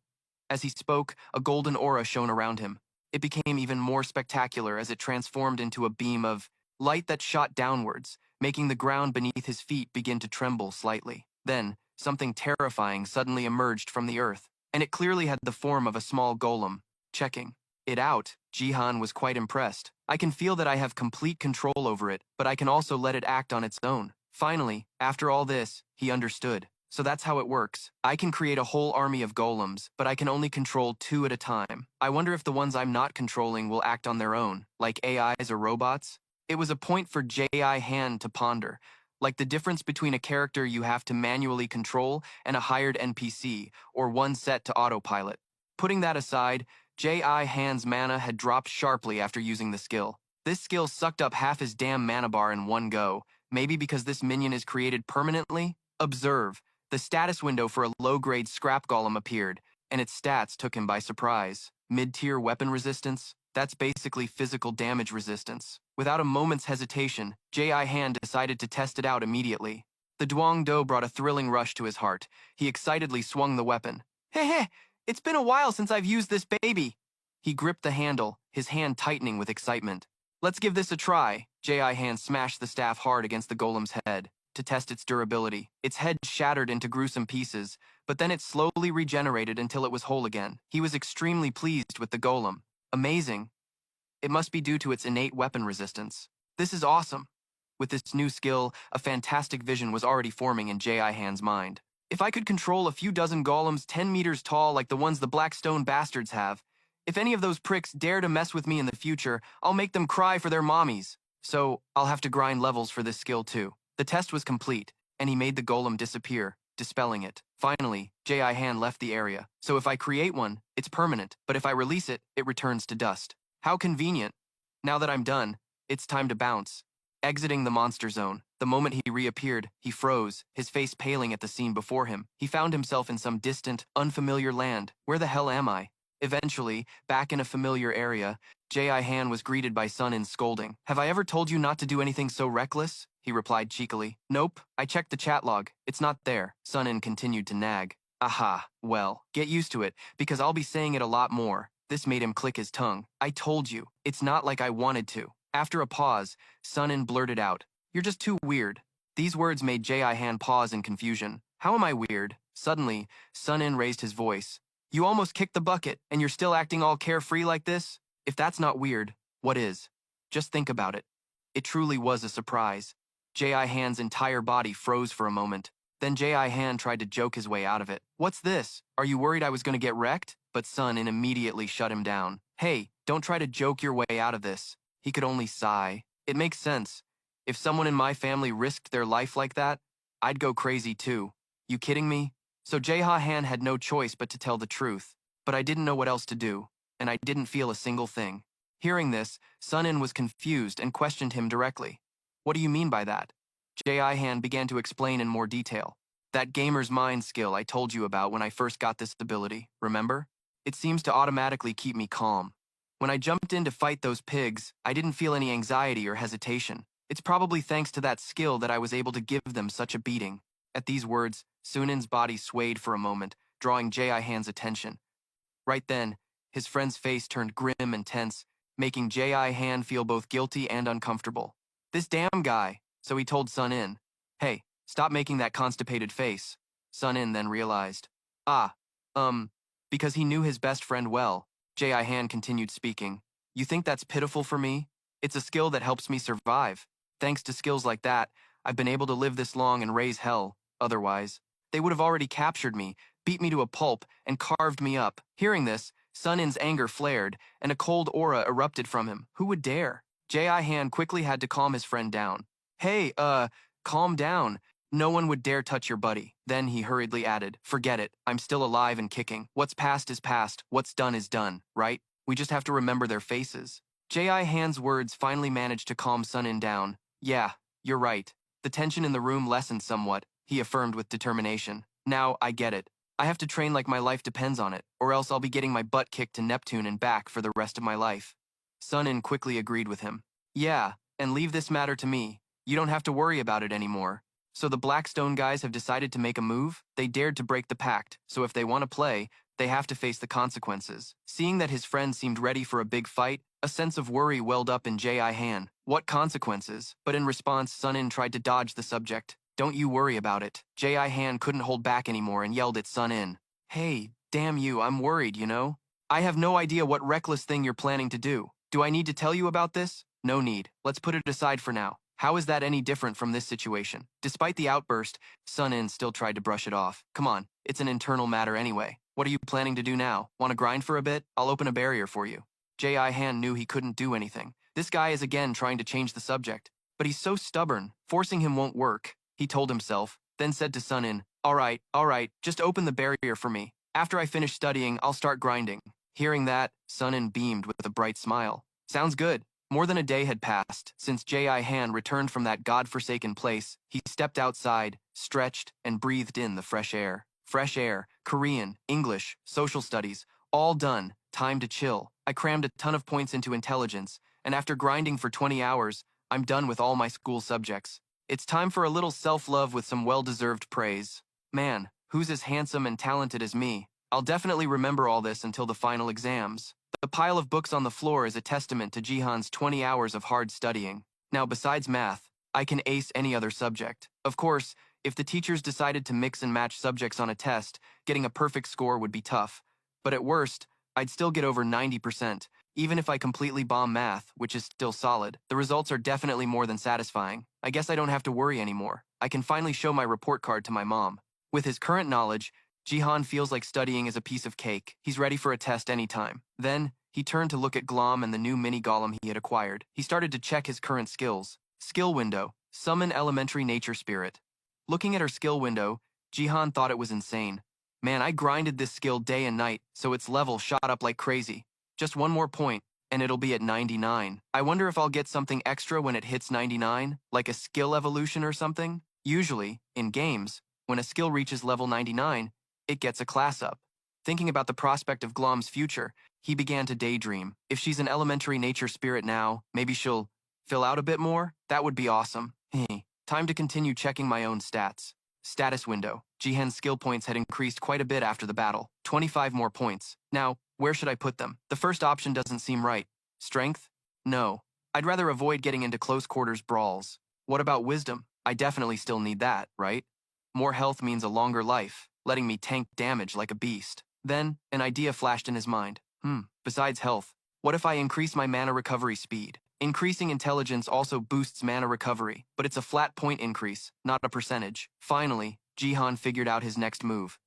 As he spoke, a golden aura shone around him. It became even more spectacular as it transformed into a beam of light that shot downwards, making the ground beneath his feet begin to tremble slightly. Then, something terrifying suddenly emerged from the earth, and it clearly had the form of a small golem. Checking it out, Jihan was quite impressed. I can feel that I have complete control over it, but I can also let it act on its own. Finally, after all this, he understood. So that's how it works. I can create a whole army of golems, but I can only control 2 at a time. I wonder if the ones I'm not controlling will act on their own, like AIs or robots? It was a point for Jai-Han to ponder, like the difference between a character you have to manually control and a hired NPC, or one set to autopilot. Putting that aside, Jai-Han's mana had dropped sharply after using the skill. This skill sucked up half his damn mana bar in one go, maybe because this minion is created permanently? Observe. The status window for a low-grade scrap golem appeared, and its stats took him by surprise. Mid-tier weapon resistance? That's basically physical damage resistance. Without a moment's hesitation, Jai-Han decided to test it out immediately. The Duong Do brought a thrilling rush to his heart. He excitedly swung the weapon. Hey, it's been a while since I've used this baby. He gripped the handle, his hand tightening with excitement. Let's give this a try. Jai-Han smashed the staff hard against the golem's head to test its durability. Its head shattered into gruesome pieces, but then it slowly regenerated until it was whole again. He was extremely pleased with the golem. Amazing. It must be due to its innate weapon resistance. This is awesome. With this new skill, a fantastic vision was already forming in Jai-Han's mind. If I could control a few dozen golems 10 meters tall like the ones the Blackstone bastards have, if any of those pricks dare to mess with me in the future, I'll make them cry for their mommies. So, I'll have to grind levels for this skill too. The test was complete, and he made the golem disappear, dispelling it. Finally, Jai-Han left the area. So if I create one, it's permanent, but if I release it, it returns to dust. How convenient. Now that I'm done, it's time to bounce. Exiting the monster zone, the moment he reappeared, he froze, his face paling at the scene before him. He found himself in some distant, unfamiliar land. Where the hell am I? Eventually, back in a familiar area, Jai-Han was greeted by Sun-In scolding. Have I ever told you not to do anything so reckless? He replied cheekily. Nope, I checked the chat log. It's not there. Sun-In continued to nag. Aha, well, get used to it, because I'll be saying it a lot more. This made him click his tongue. I told you, it's not like I wanted to. After a pause, Sun-In blurted out. You're just too weird. These words made Jai-Han pause in confusion. How am I weird? Suddenly, Sun-In raised his voice. You almost kicked the bucket, and you're still acting all carefree like this? If that's not weird, what is? Just think about it. It truly was a surprise. Jai-Han's entire body froze for a moment. Then Jai-Han tried to joke his way out of it. What's this? Are you worried I was going to get wrecked? But Sun-In immediately shut him down. Hey, don't try to joke your way out of this. He could only sigh. It makes sense. If someone in my family risked their life like that, I'd go crazy too. You kidding me? So Jai-Han had no choice but to tell the truth. But I didn't know what else to do, and I didn't feel a single thing. Hearing this, Sun-In was confused and questioned him directly. What do you mean by that? Jai-Han began to explain in more detail. That gamer's mind skill I told you about when I first got this ability, remember? It seems to automatically keep me calm. When I jumped in to fight those pigs, I didn't feel any anxiety or hesitation. It's probably thanks to that skill that I was able to give them such a beating. At these words, Sunin's body swayed for a moment, drawing Jae-Han's attention. Right then, his friend's face turned grim and tense, making Jae-Han feel both guilty and uncomfortable. This damn guy, so he told Sun-In. Hey, stop making that constipated face. Sun-In then realized. Ah, because he knew his best friend well, Jae-Han continued speaking. You think that's pitiful for me? It's a skill that helps me survive. Thanks to skills like that, I've been able to live this long and raise hell. Otherwise, they would have already captured me, beat me to a pulp, and carved me up. Hearing this, Sun-In's anger flared, and a cold aura erupted from him. Who would dare? Jae-Han quickly had to calm his friend down. Hey, calm down. No one would dare touch your buddy. Then he hurriedly added, forget it, I'm still alive and kicking. What's past is past, what's done is done, right? We just have to remember their faces. Jae-Han's words finally managed to calm Sun-In down. Yeah, you're right. The tension in the room lessened somewhat, he affirmed with determination. Now, I get it. I have to train like my life depends on it, or else I'll be getting my butt kicked to Neptune and back for the rest of my life. Sun-In quickly agreed with him. Yeah, and leave this matter to me. You don't have to worry about it anymore. So the Blackstone guys have decided to make a move? They dared to break the pact, so if they want to play, they have to face the consequences. Seeing that his friend seemed ready for a big fight, a sense of worry welled up in Jae-Han. What consequences? But in response, Sun-In tried to dodge the subject. Don't you worry about it. Jae-Han couldn't hold back anymore and yelled at Sun-In. Hey, damn you, I'm worried, you know? I have no idea what reckless thing you're planning to do. Do I need to tell you about this? No need. Let's put it aside for now. How is that any different from this situation? Despite the outburst, Sun-In still tried to brush it off. Come on, it's an internal matter anyway. What are you planning to do now? Want to grind for a bit? I'll open a barrier for you. Jae-Han knew he couldn't do anything. This guy is again trying to change the subject. But he's so stubborn, forcing him won't work, he told himself, then said to Sun-In, all right, just open the barrier for me. After I finish studying, I'll start grinding. Hearing that, Sun-In beamed with a bright smile. Sounds good. More than a day had passed since Jae-Han returned from that god-forsaken place. He stepped outside, stretched, and breathed in the fresh air. Fresh air, Korean, English, social studies, all done. Time to chill. I crammed a ton of points into intelligence, and after grinding for 20 hours, I'm done with all my school subjects. It's time for a little self-love with some well-deserved praise. Man, who's as handsome and talented as me? I'll definitely remember all this until the final exams. The pile of books on the floor is a testament to Jihan's 20 hours of hard studying. Now, besides math, I can ace any other subject. Of course, if the teachers decided to mix and match subjects on a test, getting a perfect score would be tough. But at worst, I'd still get over 90%. Even if I completely bomb math, which is still solid, the results are definitely more than satisfying. I guess I don't have to worry anymore. I can finally show my report card to my mom. With his current knowledge, Jihan feels like studying is a piece of cake. He's ready for a test anytime. Then, he turned to look at Glom and the new mini-golem he had acquired. He started to check his current skills. Skill window, summon elementary nature spirit. Looking at her skill window, Jihan thought it was insane. Man, I grinded this skill day and night, so its level shot up like crazy. Just one more point, and it'll be at 99. I wonder if I'll get something extra when it hits 99, like a skill evolution or something? Usually, in games, when a skill reaches level 99, it gets a class up. Thinking about the prospect of Glom's future, he began to daydream. If she's an elementary nature spirit now, maybe she'll fill out a bit more? That would be awesome. Time to continue checking my own stats. Status window. Jihan's skill points had increased quite a bit after the battle. 25 more points. Now, where should I put them? The first option doesn't seem right. Strength? No. I'd rather avoid getting into close quarters brawls. What about wisdom? I definitely still need that, right? More health means a longer life, letting me tank damage like a beast. Then, an idea flashed in his mind. Besides health, what if I increase my mana recovery speed? Increasing intelligence also boosts mana recovery, but it's a flat point increase, not a percentage. Finally, Jihan figured out his next move.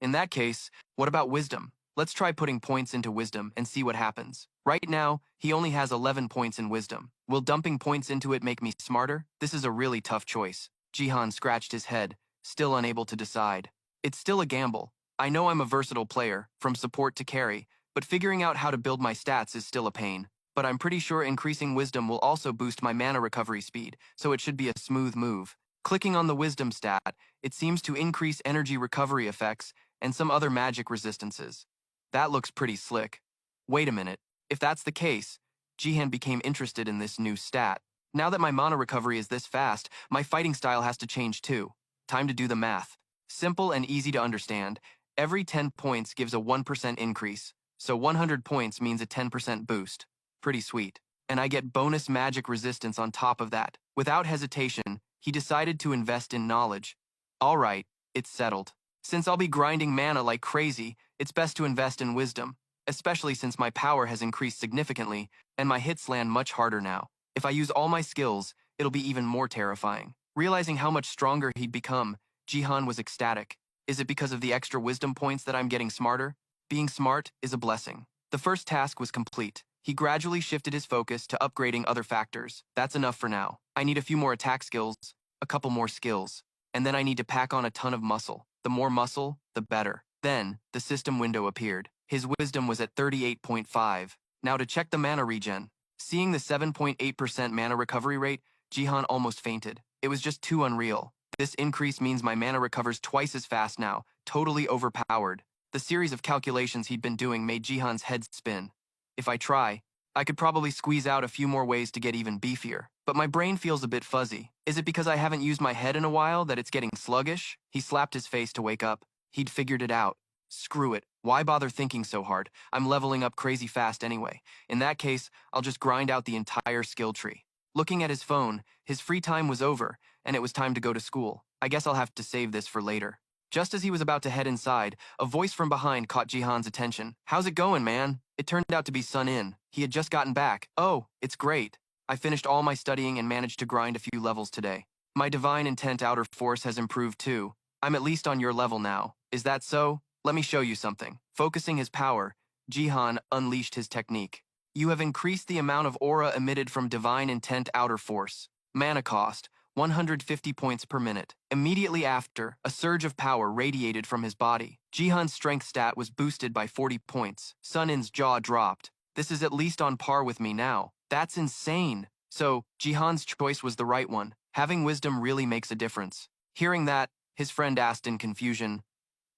In that case, what about wisdom? Let's try putting points into wisdom and see what happens. Right now, he only has 11 points in wisdom. Will dumping points into it make me smarter? This is a really tough choice. Jihan scratched his head, still unable to decide. It's still a gamble. I know I'm a versatile player, from support to carry, but figuring out how to build my stats is still a pain. But I'm pretty sure increasing wisdom will also boost my mana recovery speed, so it should be a smooth move. Clicking on the wisdom stat, it seems to increase energy recovery effects and some other magic resistances. That looks pretty slick. Wait a minute. If that's the case, Jihan became interested in this new stat. Now that my mana recovery is this fast, my fighting style has to change too. Time to do the math. Simple and easy to understand. Every 10 points gives a 1% increase, so 100 points means a 10% boost. Pretty sweet. And I get bonus magic resistance on top of that. Without hesitation, he decided to invest in knowledge. All right, it's settled. Since I'll be grinding mana like crazy, it's best to invest in wisdom, especially since my power has increased significantly and my hits land much harder now. If I use all my skills, it'll be even more terrifying. Realizing how much stronger he'd become, Jihan was ecstatic. Is it because of the extra wisdom points that I'm getting smarter? Being smart is a blessing. The first task was complete. He gradually shifted his focus to upgrading other factors. That's enough for now. I need a few more attack skills, a couple more skills, and then I need to pack on a ton of muscle. The more muscle, the better. Then, the system window appeared. His wisdom was at 38.5. Now to check the mana regen. Seeing the 7.8% mana recovery rate, Jihan almost fainted. It was just too unreal. This increase means my mana recovers twice as fast now, totally overpowered. The series of calculations he'd been doing made Jihan's head spin. If I try, I could probably squeeze out a few more ways to get even beefier. But my brain feels a bit fuzzy. Is it because I haven't used my head in a while that it's getting sluggish? He slapped his face to wake up. He'd figured it out. Screw it. Why bother thinking so hard? I'm leveling up crazy fast anyway. In that case, I'll just grind out the entire skill tree. Looking at his phone, his free time was over, and it was time to go to school. I guess I'll have to save this for later. Just as he was about to head inside, a voice from behind caught Jihan's attention. How's it going, man? It turned out to be Sun In. He had just gotten back. Oh, it's great. I finished all my studying and managed to grind a few levels today. My divine intent outer force has improved too. I'm at least on your level now. Is that so? Let me show you something. Focusing his power, Jihan unleashed his technique. You have increased the amount of aura emitted from divine intent outer force. Mana cost, 150 points per minute. Immediately after, a surge of power radiated from his body. Jihan's strength stat was boosted by 40 points. Sun In's jaw dropped. This is at least on par with me now. That's insane. So, Jihan's choice was the right one. Having wisdom really makes a difference. Hearing that, his friend asked in confusion,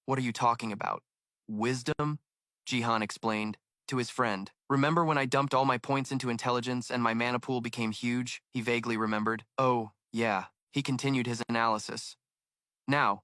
"What are you talking about?" "Wisdom?" Jihan explained to his friend. "Remember when I dumped all my points into intelligence and my mana pool became huge?" He vaguely remembered. "Oh, yeah." He continued his analysis. "Now,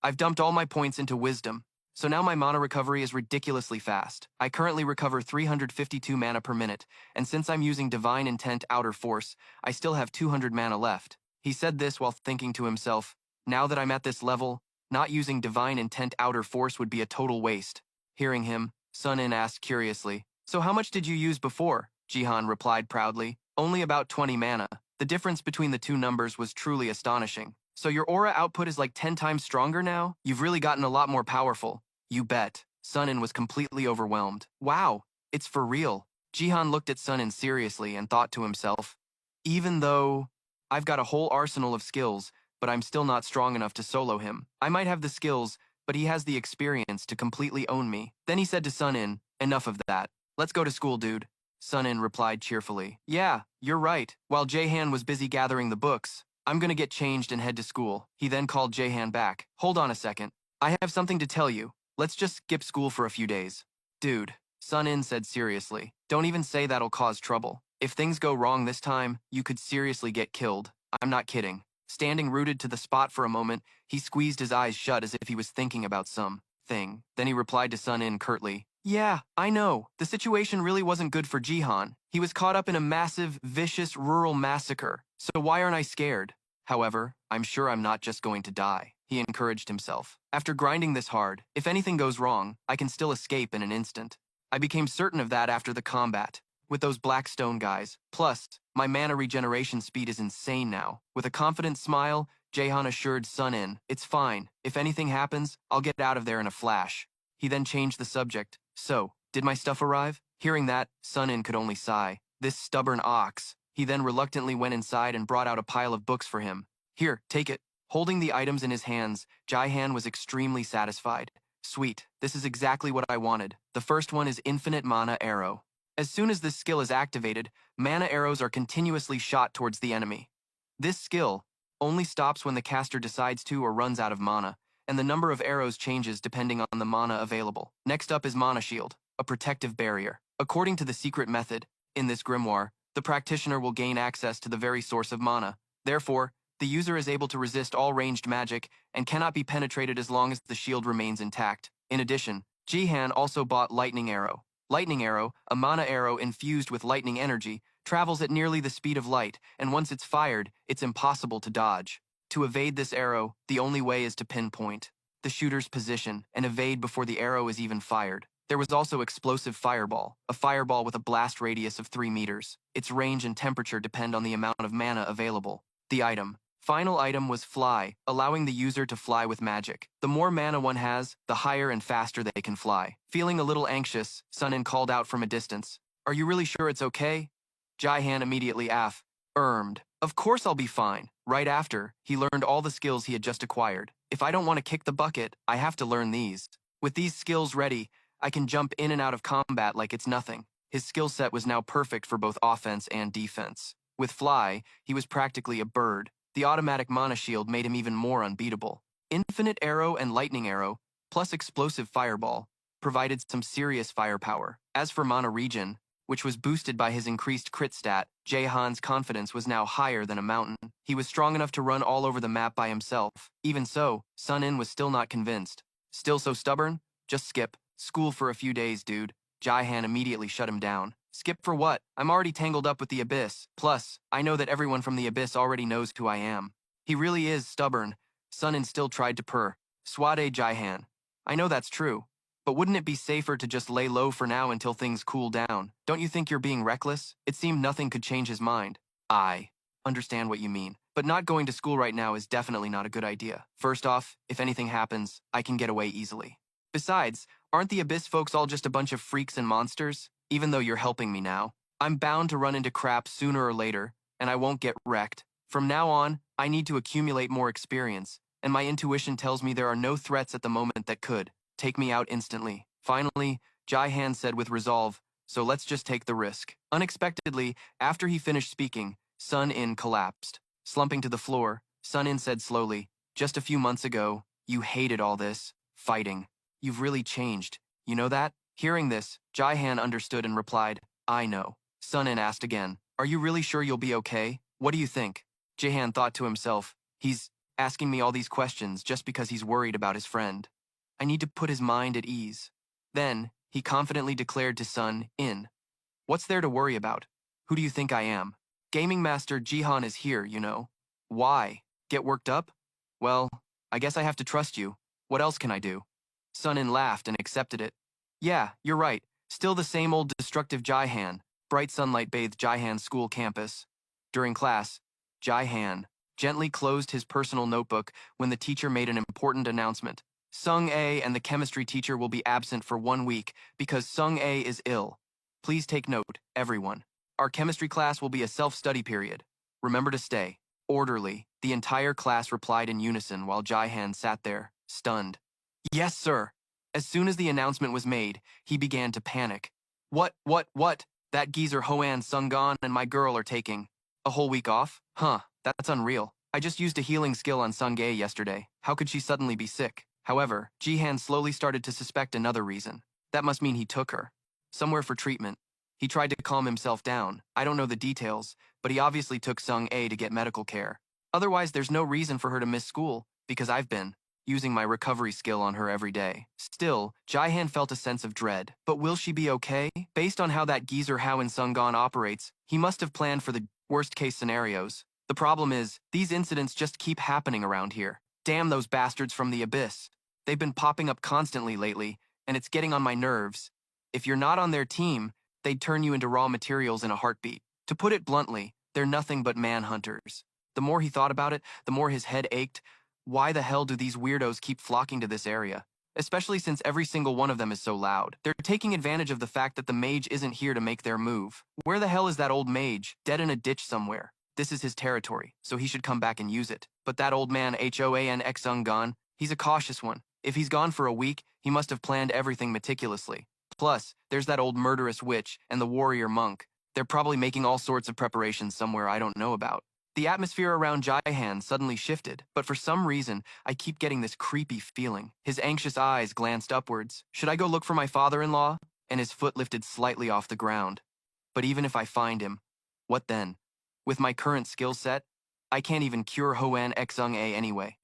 I've dumped all my points into wisdom, so now my mana recovery is ridiculously fast. I currently recover 352 mana per minute, and since I'm using divine intent outer force, I still have 200 mana left." He said this while thinking to himself, now that I'm at this level, not using divine intent outer force would be a total waste. Hearing him, Sun In asked curiously, "So how much did you use before?" Jihan replied proudly, "Only about 20 mana. The difference between the two numbers was truly astonishing. So your aura output is like 10 times stronger now? You've really gotten a lot more powerful." "You bet." Sun In was completely overwhelmed. "Wow, it's for real." Jihan looked at Sun In seriously and thought to himself, even though I've got a whole arsenal of skills, but I'm still not strong enough to solo him. I might have the skills, but he has the experience to completely own me. Then he said to Sun In, "Enough of that. Let's go to school, dude." Sun In replied cheerfully, "Yeah, you're right." While Jaehan was busy gathering the books, "I'm gonna get changed and head to school." He then called Jaehan back. "Hold on a second. I have something to tell you. Let's just skip school for a few days." "Dude," Sun In said seriously, "don't even say that'll cause trouble. If things go wrong this time, you could seriously get killed. I'm not kidding." Standing rooted to the spot for a moment, he squeezed his eyes shut as if he was thinking about something. Then he replied to Sun In curtly, "Yeah, I know. The situation really wasn't good for Jihan. He was caught up in a massive, vicious rural massacre. So why aren't I scared? However, I'm sure I'm not just going to die." He encouraged himself. "After grinding this hard, if anything goes wrong, I can still escape in an instant. I became certain of that after the combat with those Blackstone guys. Plus, my mana regeneration speed is insane now." With a confident smile, Jaehan assured Sun In, "It's fine. If anything happens, I'll get out of there in a flash." He then changed the subject. "So, did my stuff arrive?" Hearing that, Sun In could only sigh. This stubborn ox. He then reluctantly went inside and brought out a pile of books for him. "Here, take it." Holding the items in his hands, Jaehan was extremely satisfied. "Sweet, this is exactly what I wanted. The first one is Infinite Mana Arrow. As soon as this skill is activated, mana arrows are continuously shot towards the enemy. This skill only stops when the caster decides to or runs out of mana, and the number of arrows changes depending on the mana available. Next up is Mana Shield, a protective barrier. According to the secret method, in this grimoire, the practitioner will gain access to the very source of mana. Therefore, the user is able to resist all ranged magic and cannot be penetrated as long as the shield remains intact. In addition, Jihan also bought Lightning Arrow. Lightning Arrow, a mana arrow infused with lightning energy, travels at nearly the speed of light, and once it's fired, it's impossible to dodge. To evade this arrow, the only way is to pinpoint the shooter's position and evade before the arrow is even fired. There was also Explosive Fireball, a fireball with a blast radius of 3 meters. Its range and temperature depend on the amount of mana available. The final item was Fly, allowing the user to fly with magic. The more mana one has, the higher and faster they can fly. Feeling a little anxious, Sunin called out from a distance. Are you really sure it's okay? Jihan immediately affirmed. Of course I'll be fine. Right after, he learned all the skills he had just acquired. If I don't want to kick the bucket, I have to learn these. With these skills ready, I can jump in and out of combat like it's nothing. His skill set was now perfect for both offense and defense. With Fly, he was practically a bird. The automatic mana shield made him even more unbeatable. Infinite Arrow and Lightning Arrow, plus Explosive Fireball, provided some serious firepower. As for mana regen, which was boosted by his increased crit stat, Jaehan's confidence was now higher than a mountain. He was strong enough to run all over the map by himself. Even so, Sunin was still not convinced. Still so stubborn? Just skip. School for a few days, dude. Jihan immediately shut him down. Skip for what? I'm already tangled up with the Abyss. Plus, I know that everyone from the Abyss already knows who I am. He really is stubborn. Sunin still tried to purr. Swade Jihan. I know that's true. But wouldn't it be safer to just lay low for now until things cool down? Don't you think you're being reckless? It seemed nothing could change his mind. I understand what you mean. But not going to school right now is definitely not a good idea. First off, if anything happens, I can get away easily. Besides, aren't the Abyss folks all just a bunch of freaks and monsters? Even though you're helping me now, I'm bound to run into crap sooner or later, and I won't get wrecked. From now on, I need to accumulate more experience, and my intuition tells me there are no threats at the moment that could take me out instantly. Finally, Jihan said with resolve, so let's just take the risk. Unexpectedly, after he finished speaking, Sun-In collapsed. Slumping to the floor, Sun-In said slowly, just a few months ago, you hated all this fighting. You've really changed. You know that? Hearing this, Jihan understood and replied, I know. Sun-In asked again, are you really sure you'll be okay? What do you think? Jihan thought to himself, he's asking me all these questions just because he's worried about his friend. I need to put his mind at ease. Then, he confidently declared to Sun-In, what's there to worry about? Who do you think I am? Gaming Master Jihan is here, you know. Why? Get worked up? Well, I guess I have to trust you. What else can I do? Sun-In laughed and accepted it. Yeah, you're right. Still the same old destructive Jihan. Bright sunlight bathed Jihan's school campus. During class, Jihan gently closed his personal notebook when the teacher made an important announcement. Sung-A and the chemistry teacher will be absent for 1 week because Sung-A is ill. Please take note, everyone. Our chemistry class will be a self-study period. Remember to stay orderly. The entire class replied in unison while Jihan sat there, stunned. Yes, sir. As soon as the announcement was made, he began to panic. What? That geezer Hoan Sungon and my girl are taking a whole week off? Huh, that's unreal. I just used a healing skill on Sung-Gae yesterday. How could she suddenly be sick? However, Jihan slowly started to suspect another reason. That must mean he took her somewhere for treatment. He tried to calm himself down. I don't know the details, but he obviously took Sung-A to get medical care. Otherwise, there's no reason for her to miss school, because I've been using my recovery skill on her every day. Still, Jihan felt a sense of dread. But will she be okay? Based on how that geezer Hoan Sungon operates, he must have planned for the worst-case scenarios. The problem is, these incidents just keep happening around here. Damn those bastards from the Abyss. They've been popping up constantly lately, and it's getting on my nerves. If you're not on their team, they'd turn you into raw materials in a heartbeat. To put it bluntly, they're nothing but manhunters. The more he thought about it, the more his head ached. Why the hell do these weirdos keep flocking to this area? Especially since every single one of them is so loud. They're taking advantage of the fact that the mage isn't here to make their move. Where the hell is that old mage? Dead in a ditch somewhere. This is his territory, so he should come back and use it. But that old man Hoan Xung, he's a cautious one. If he's gone for a week, he must have planned everything meticulously. Plus, there's that old murderous witch and the warrior monk. They're probably making all sorts of preparations somewhere I don't know about. The atmosphere around Jihan suddenly shifted, but for some reason, I keep getting this creepy feeling. His anxious eyes glanced upwards. Should I go look for my father-in-law? And his foot lifted slightly off the ground. But even if I find him, What then? With my current skill set, I can't even cure Hoan Xung A anyway.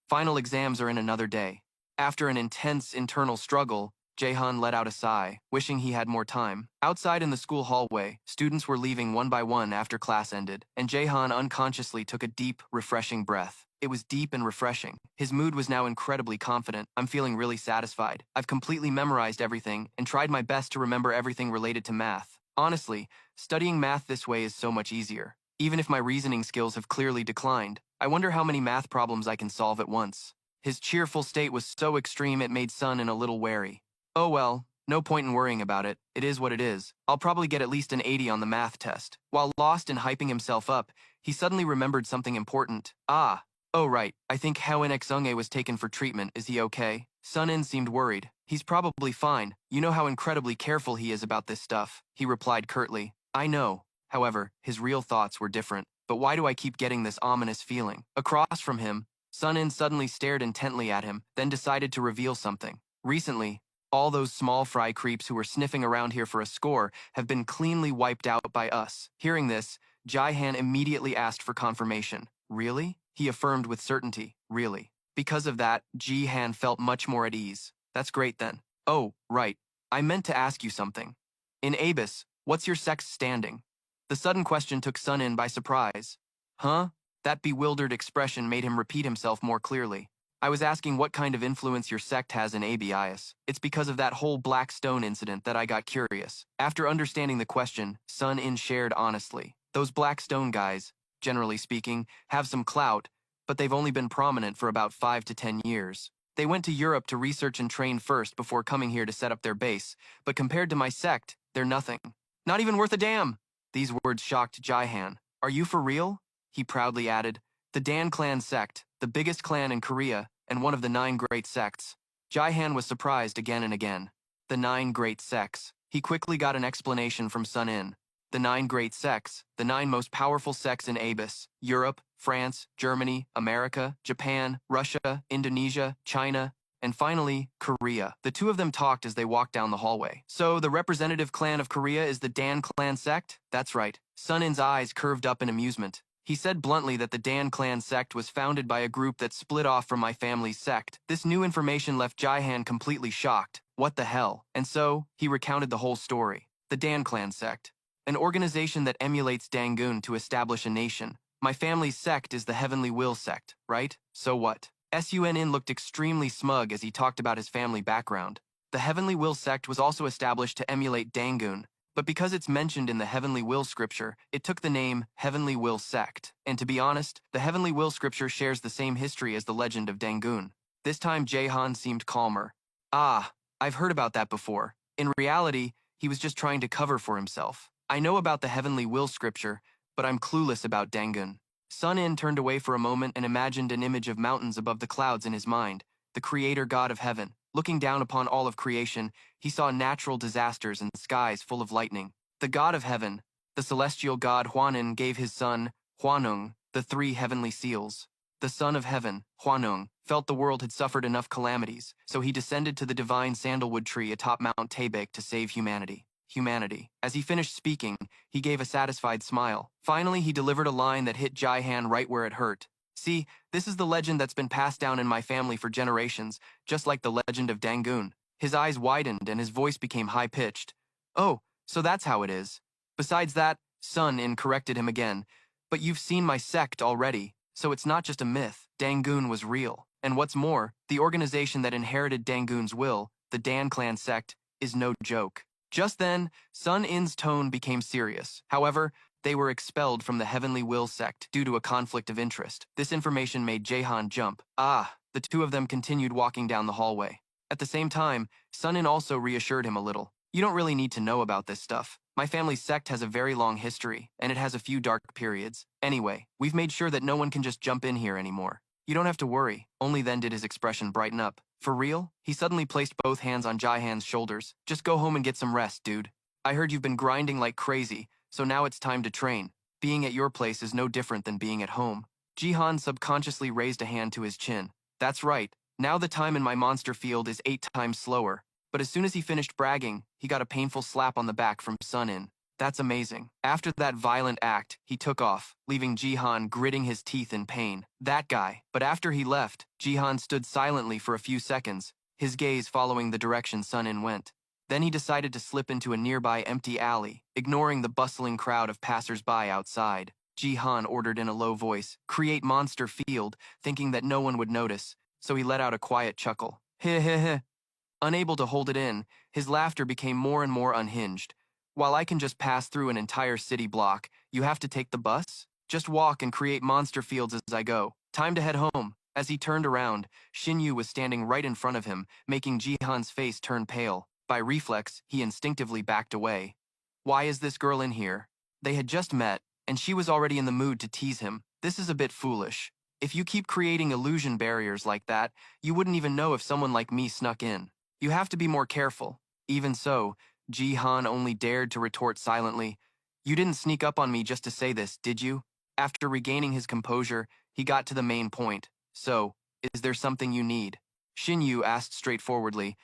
Final exams are in another day. After an intense internal struggle, Jaehan let out a sigh, wishing he had more time. Outside in the school hallway, students were leaving one by one after class ended, and Jaehan unconsciously took a deep, refreshing breath. It was deep and refreshing. His mood was now incredibly confident. I'm feeling really satisfied. I've completely memorized everything and tried my best to remember everything related to math. Honestly, studying math this way is so much easier. Even if my reasoning skills have clearly declined, I wonder how many math problems I can solve at once. His cheerful state was so extreme it made Sun In a little wary. Oh well, no point in worrying about it. It is what it is. I'll probably get at least an 80 on the math test. While lost in hyping himself up, he suddenly remembered something important. Oh right, I think Hoan Xunge was taken for treatment. Is he okay? Sun In seemed worried. He's probably fine. You know how incredibly careful he is about this stuff, he replied curtly. I know. However, his real thoughts were different. But why do I keep getting this ominous feeling? Across from him, Sun In suddenly stared intently at him, then decided to reveal something. Recently, all those small fry creeps who were sniffing around here for a score have been cleanly wiped out by us. Hearing this, Jai-Han immediately asked for confirmation. Really? He affirmed with certainty. Really. Because of that, Ji-Han felt much more at ease. That's great then. Oh, right. I meant to ask you something. In Abis, what's your sex standing? The sudden question took Sun In by surprise. Huh? That bewildered expression made him repeat himself more clearly. I was asking what kind of influence your sect has in Abias. It's because of that whole Black Stone incident that I got curious. After understanding the question, Sun In shared honestly. Those Black Stone guys, generally speaking, have some clout, but they've only been prominent for about 5 to 10 years. They went to Europe to research and train first before coming here to set up their base, but compared to my sect, they're nothing. Not even worth a damn! These words shocked Jai-Han. Are you for real? He proudly added. The Dan clan sect, the biggest clan in Korea, and one of the 9 great sects. Jai-Han was surprised again and again. The 9 great sects. He quickly got an explanation from Sun In. The 9 great sects, the 9 most powerful sects in Abis, Europe, France, Germany, America, Japan, Russia, Indonesia, China, and finally, Korea. The two of them talked as they walked down the hallway. So, the representative clan of Korea is the Dan clan sect? That's right. Sun In's eyes curved up in amusement. He said bluntly that the Dan clan sect was founded by a group that split off from my family's sect. This new information left Jai-Han completely shocked. What the hell? And so, he recounted the whole story. The Dan clan sect. An organization that emulates Dangun to establish a nation. My family's sect is the Heavenly Will sect, right? So what? Sun In looked extremely smug as he talked about his family background. The Heavenly Will sect was also established to emulate Dangun, but because it's mentioned in the Heavenly Will scripture, it took the name Heavenly Will sect. And to be honest, the Heavenly Will scripture shares the same history as the legend of Dangun. This time Jae-Han seemed calmer. I've heard about that before. In reality, he was just trying to cover for himself. I know about the Heavenly Will scripture, but I'm clueless about Dangun. Sun In turned away for a moment and imagined an image of mountains above the clouds in his mind, the creator god of heaven. Looking down upon all of creation, he saw natural disasters and skies full of lightning. The god of heaven, the celestial god Hwanin, gave his son, Hwanung, the 3 heavenly seals. The son of heaven, Hwanung, felt the world had suffered enough calamities, so he descended to the divine sandalwood tree atop Mount Taebek to save humanity. As he finished speaking, he gave a satisfied smile. Finally, he delivered a line that hit Jai-Han right where it hurt. See, this is the legend that's been passed down in my family for generations, just like the legend of Dangun. His eyes widened and his voice became high-pitched. Oh, so that's how it is. Besides that, Sun In corrected him again. But you've seen my sect already, so it's not just a myth. Dangun was real. And what's more, the organization that inherited Dangun's will, the Dan clan sect, is no joke. Just then, Sun In's tone became serious. However, they were expelled from the Heavenly Will sect due to a conflict of interest. This information made Jae-Han jump. The two of them continued walking down the hallway. At the same time, Sun In also reassured him a little. You don't really need to know about this stuff. My family's sect has a very long history, and it has a few dark periods. Anyway, we've made sure that no one can just jump in here anymore. You don't have to worry. Only then did his expression brighten up. For real? He suddenly placed both hands on Jai-Han's shoulders. Just go home and get some rest, dude. I heard you've been grinding like crazy, so now it's time to train. Being at your place is no different than being at home. Jihan subconsciously raised a hand to his chin. That's right. Now the time in my monster field is 8 times slower. But as soon as he finished bragging, he got a painful slap on the back from Sun In. That's amazing. After that violent act, he took off, leaving Jihan gritting his teeth in pain. That guy. But after he left, Jihan stood silently for a few seconds, his gaze following the direction Sun-in went. Then he decided to slip into a nearby empty alley, ignoring the bustling crowd of passers-by outside. Jihan ordered in a low voice, "Create monster field," thinking that no one would notice, so he let out a quiet chuckle. Heh heh heh. Unable to hold it in, his laughter became more and more unhinged. While I can just pass through an entire city block, you have to take the bus? Just walk and create monster fields as I go. Time to head home. As he turned around, Shinyu was standing right in front of him, making Jihan's face turn pale. By reflex, he instinctively backed away. Why is this girl in here? They had just met, and she was already in the mood to tease him. This is a bit foolish. If you keep creating illusion barriers like that, you wouldn't even know if someone like me snuck in. You have to be more careful. Even so, Jihan only dared to retort silently. You didn't sneak up on me just to say this, did you? After regaining his composure, he got to the main point. So, is there something you need? Shinyu asked straightforwardly.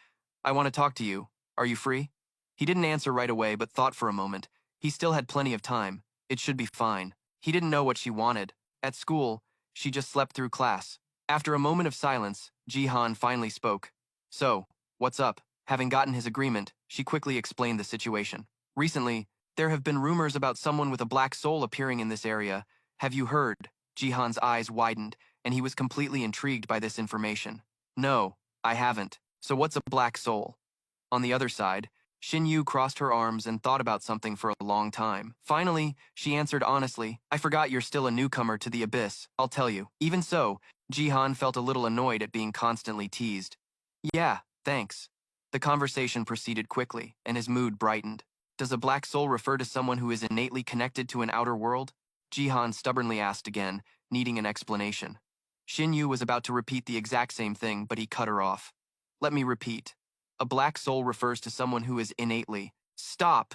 I want to talk to you. Are you free? He didn't answer right away, but thought for a moment. He still had plenty of time. It should be fine. He didn't know what she wanted. At school, she just slept through class. After a moment of silence, Jihan finally spoke. So, what's up? Having gotten his agreement, she quickly explained the situation. Recently, there have been rumors about someone with a black soul appearing in this area. Have you heard? Jihan's eyes widened, and he was completely intrigued by this information. No, I haven't. So what's a black soul? On the other side, Shinyu crossed her arms and thought about something for a long time. Finally, she answered honestly, I forgot you're still a newcomer to the abyss, I'll tell you. Even so, Jihan felt a little annoyed at being constantly teased. Yeah, thanks. The conversation proceeded quickly, and his mood brightened. Does a black soul refer to someone who is innately connected to an outer world? Jihan stubbornly asked again, needing an explanation. Shinyu was about to repeat the exact same thing, but he cut her off. Let me repeat. A black soul refers to someone who is innately. Stop!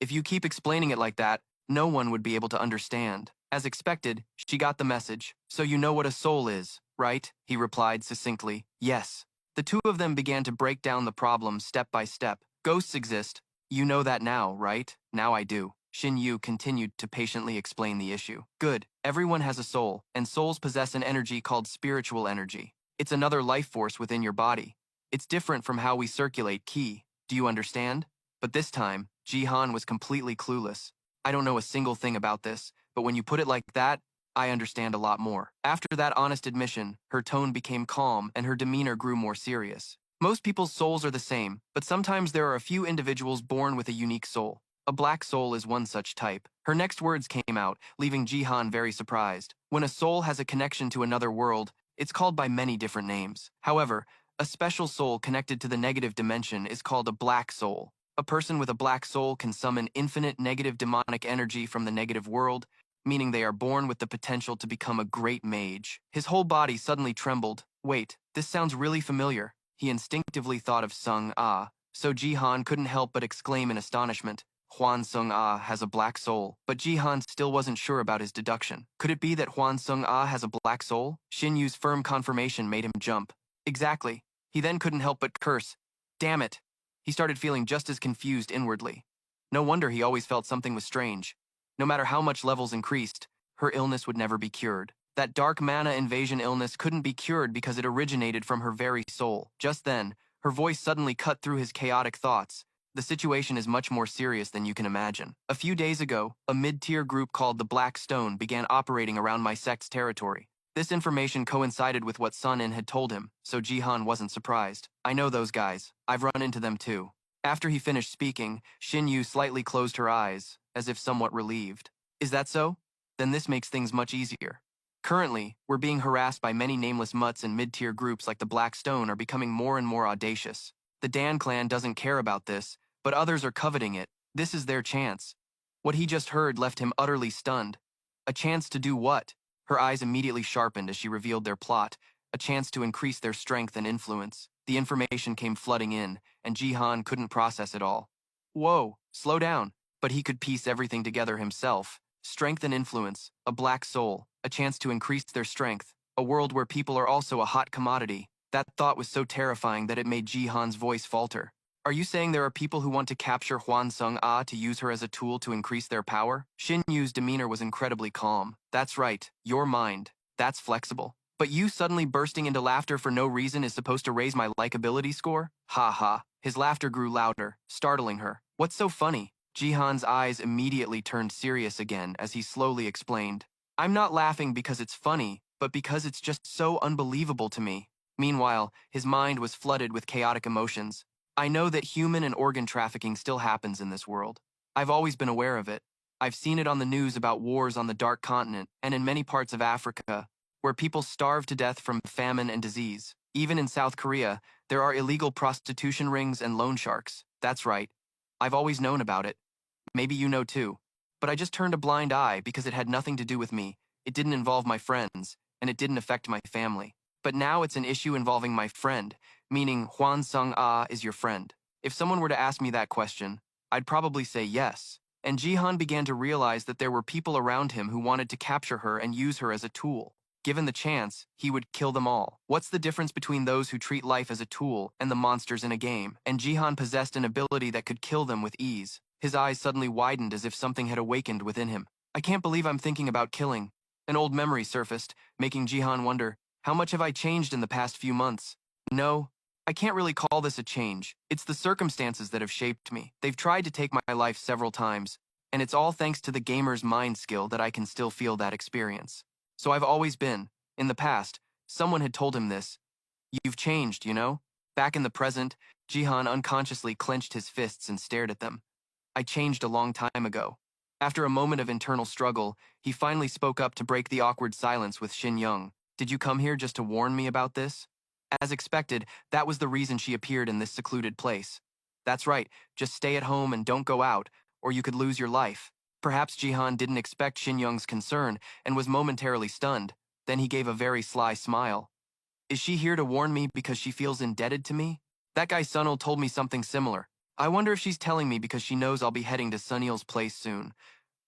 If you keep explaining it like that, no one would be able to understand. As expected, she got the message. So you know what a soul is, right? He replied succinctly. Yes. The two of them began to break down the problem step by step. Ghosts exist. You know that now, right? Now I do. Shinyu continued to patiently explain the issue. Good. Everyone has a soul, and souls possess an energy called spiritual energy. It's another life force within your body. It's different from how we circulate ki. Do you understand? But this time, Jihan was completely clueless. I don't know a single thing about this, but when you put it like that, I understand a lot more. After that honest admission, her tone became calm and her demeanor grew more serious. Most people's souls are the same, but sometimes there are a few individuals born with a unique soul. A black soul is one such type. Her next words came out, leaving Jihan very surprised. When a soul has a connection to another world, it's called by many different names. However, a special soul connected to the negative dimension is called a black soul. A person with a black soul can summon infinite negative demonic energy from the negative world, meaning they are born with the potential to become a great mage. His whole body suddenly trembled. Wait, this sounds really familiar. He instinctively thought of Sung Ah, so Jihan couldn't help but exclaim in astonishment. Hwan Sung Ah has a black soul, but Jihan still wasn't sure about his deduction. Could it be that Hwan Sung Ah has a black soul? Shinyu's firm confirmation made him jump. Exactly. He then couldn't help but curse. Damn it. He started feeling just as confused inwardly. No wonder he always felt something was strange. No matter how much levels increased, her illness would never be cured. That dark mana invasion illness couldn't be cured because it originated from her very soul. Just then, her voice suddenly cut through his chaotic thoughts. The situation is much more serious than you can imagine. A few days ago, a mid-tier group called the Black Stone began operating around my sect's territory. This information coincided with what Sun-in had told him, so Jihan wasn't surprised. I know those guys. I've run into them too. After he finished speaking, Shinyu slightly closed her eyes, as if somewhat relieved. Is that so? Then this makes things much easier. Currently, we're being harassed by many nameless mutts, and mid-tier groups like the Black Stone are becoming more and more audacious. The Dan clan doesn't care about this, but others are coveting it. This is their chance. What he just heard left him utterly stunned. A chance to do what? Her eyes immediately sharpened as she revealed their plot, a chance to increase their strength and influence. The information came flooding in, and Jihan couldn't process it all. Whoa, slow down. But he could piece everything together himself. Strength and influence, a black soul, a chance to increase their strength, a world where people are also a hot commodity. That thought was so terrifying that it made Jihan's voice falter. Are you saying there are people who want to capture Huan Sung-ah to use her as a tool to increase their power? Shin Yu's demeanor was incredibly calm. That's right, your mind. That's flexible. But you suddenly bursting into laughter for no reason is supposed to raise my likability score? Ha ha. His laughter grew louder, startling her. What's so funny? Jihan's eyes immediately turned serious again as he slowly explained. I'm not laughing because it's funny, but because it's just so unbelievable to me. Meanwhile, his mind was flooded with chaotic emotions. I know that human and organ trafficking still happens in this world. I've always been aware of it. I've seen it on the news about wars on the Dark Continent and in many parts of Africa, where people starve to death from famine and disease. Even in South Korea, there are illegal prostitution rings and loan sharks. That's right. I've always known about it. Maybe you know too. But I just turned a blind eye because it had nothing to do with me. It didn't involve my friends, and it didn't affect my family. But now it's an issue involving my friend, meaning Huan Sung-ah is your friend. If someone were to ask me that question, I'd probably say yes. And Jihan began to realize that there were people around him who wanted to capture her and use her as a tool. Given the chance, he would kill them all. What's the difference between those who treat life as a tool and the monsters in a game? And Jihan possessed an ability that could kill them with ease. His eyes suddenly widened as if something had awakened within him. I can't believe I'm thinking about killing. An old memory surfaced, making Jihan wonder, how much have I changed in the past few months? No, I can't really call this a change. It's the circumstances that have shaped me. They've tried to take my life several times, and it's all thanks to the gamer's mind skill that I can still feel that experience. So I've always been, in the past, someone had told him this. You've changed, you know? Back in the present, Jihan unconsciously clenched his fists and stared at them. I changed a long time ago. After a moment of internal struggle, he finally spoke up to break the awkward silence with Shin Young. Did you come here just to warn me about this? As expected, that was the reason she appeared in this secluded place. That's right, just stay at home and don't go out, or you could lose your life. Perhaps Jihan didn't expect Shin Young's concern and was momentarily stunned. Then he gave a very sly smile. Is she here to warn me because she feels indebted to me? That guy Sunil told me something similar. I wonder if she's telling me because she knows I'll be heading to Sunil's place soon,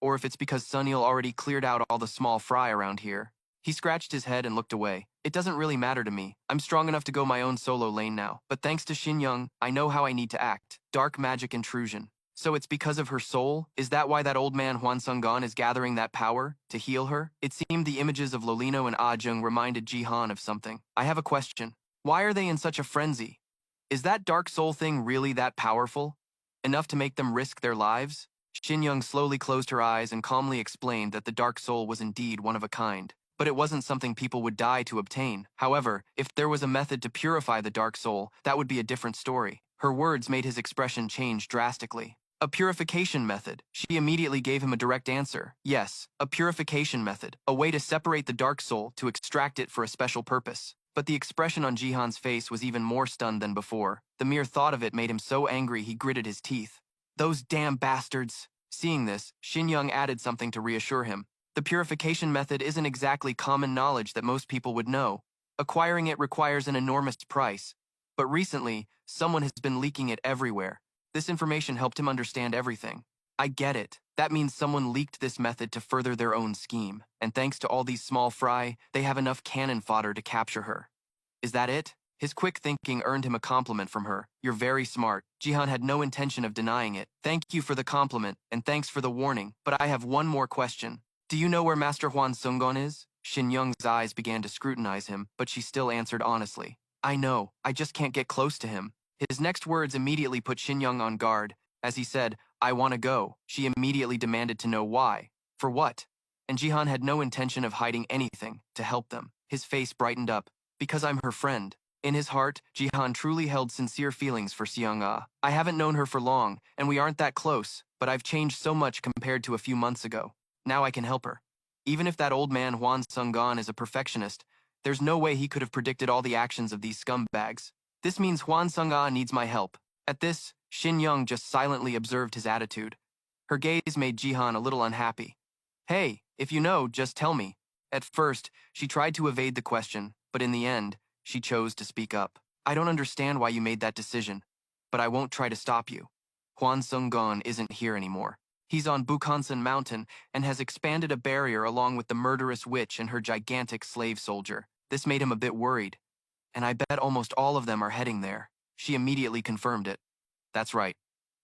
or if it's because Sunil already cleared out all the small fry around here. He scratched his head and looked away. It doesn't really matter to me. I'm strong enough to go my own solo lane now. But thanks to Shin Young, I know how I need to act. Dark magic intrusion. So it's because of her soul? Is that why that old man Hwan Sung-gon is gathering that power? To heal her? It seemed the images of Lolino and Ah Jung reminded Jihan of something. I have a question. Why are they in such a frenzy? Is that dark soul thing really that powerful? Enough to make them risk their lives? Shin Young slowly closed her eyes and calmly explained that the dark soul was indeed one of a kind. But it wasn't something people would die to obtain. However, if there was a method to purify the dark soul, that would be a different story. Her words made his expression change drastically. A purification method. She immediately gave him a direct answer. Yes, a purification method. A way to separate the dark soul to extract it for a special purpose. But the expression on Jihan's face was even more stunned than before. The mere thought of it made him so angry he gritted his teeth. Those damn bastards! Seeing this, Shin Young added something to reassure him. The purification method isn't exactly common knowledge that most people would know. Acquiring it requires an enormous price. But recently, someone has been leaking it everywhere. This information helped him understand everything. I get it. That means someone leaked this method to further their own scheme. And thanks to all these small fry, they have enough cannon fodder to capture her. Is that it? His quick thinking earned him a compliment from her. You're very smart. Jihan had no intention of denying it. Thank you for the compliment, and thanks for the warning. But I have one more question. Do you know where Master Hwan Sung-gon is? Shin Young's eyes began to scrutinize him, but she still answered honestly. I know, I just can't get close to him. His next words immediately put Shin Young on guard. As he said, I want to go, she immediately demanded to know why. For what? And Jihan had no intention of hiding anything to help them. His face brightened up. Because I'm her friend. In his heart, Jihan truly held sincere feelings for Seong-ah. I haven't known her for long, and we aren't that close, but I've changed so much compared to a few months ago. Now I can help her. Even if that old man Hwan Sung-gon is a perfectionist, there's no way he could have predicted all the actions of these scumbags. This means Hwan Sung-ah needs my help. At this, Shin Young just silently observed his attitude. Her gaze made Jihan a little unhappy. Hey, if you know, just tell me. At first, she tried to evade the question, but in the end, she chose to speak up. I don't understand why you made that decision, but I won't try to stop you. Hwan Sung-gon isn't here anymore. He's on Bukhansan Mountain and has expanded a barrier along with the murderous witch and her gigantic slave soldier. This made him a bit worried. And I bet almost all of them are heading there. She immediately confirmed it. That's right.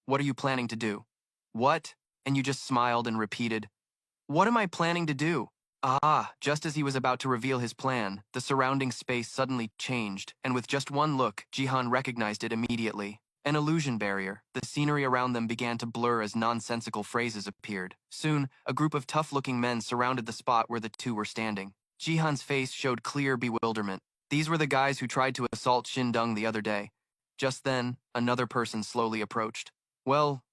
What are you planning to do? What? And you just smiled and repeated, what am I planning to do? Ah, just as he was about to reveal his plan, the surrounding space suddenly changed, and with just one look, Jihan recognized it immediately. An illusion barrier. The scenery around them began to blur as nonsensical phrases appeared. Soon, a group of tough-looking men surrounded the spot where the two were standing. Jihan's face showed clear bewilderment. These were the guys who tried to assault Shindung the other day. Just then, another person slowly approached. Well,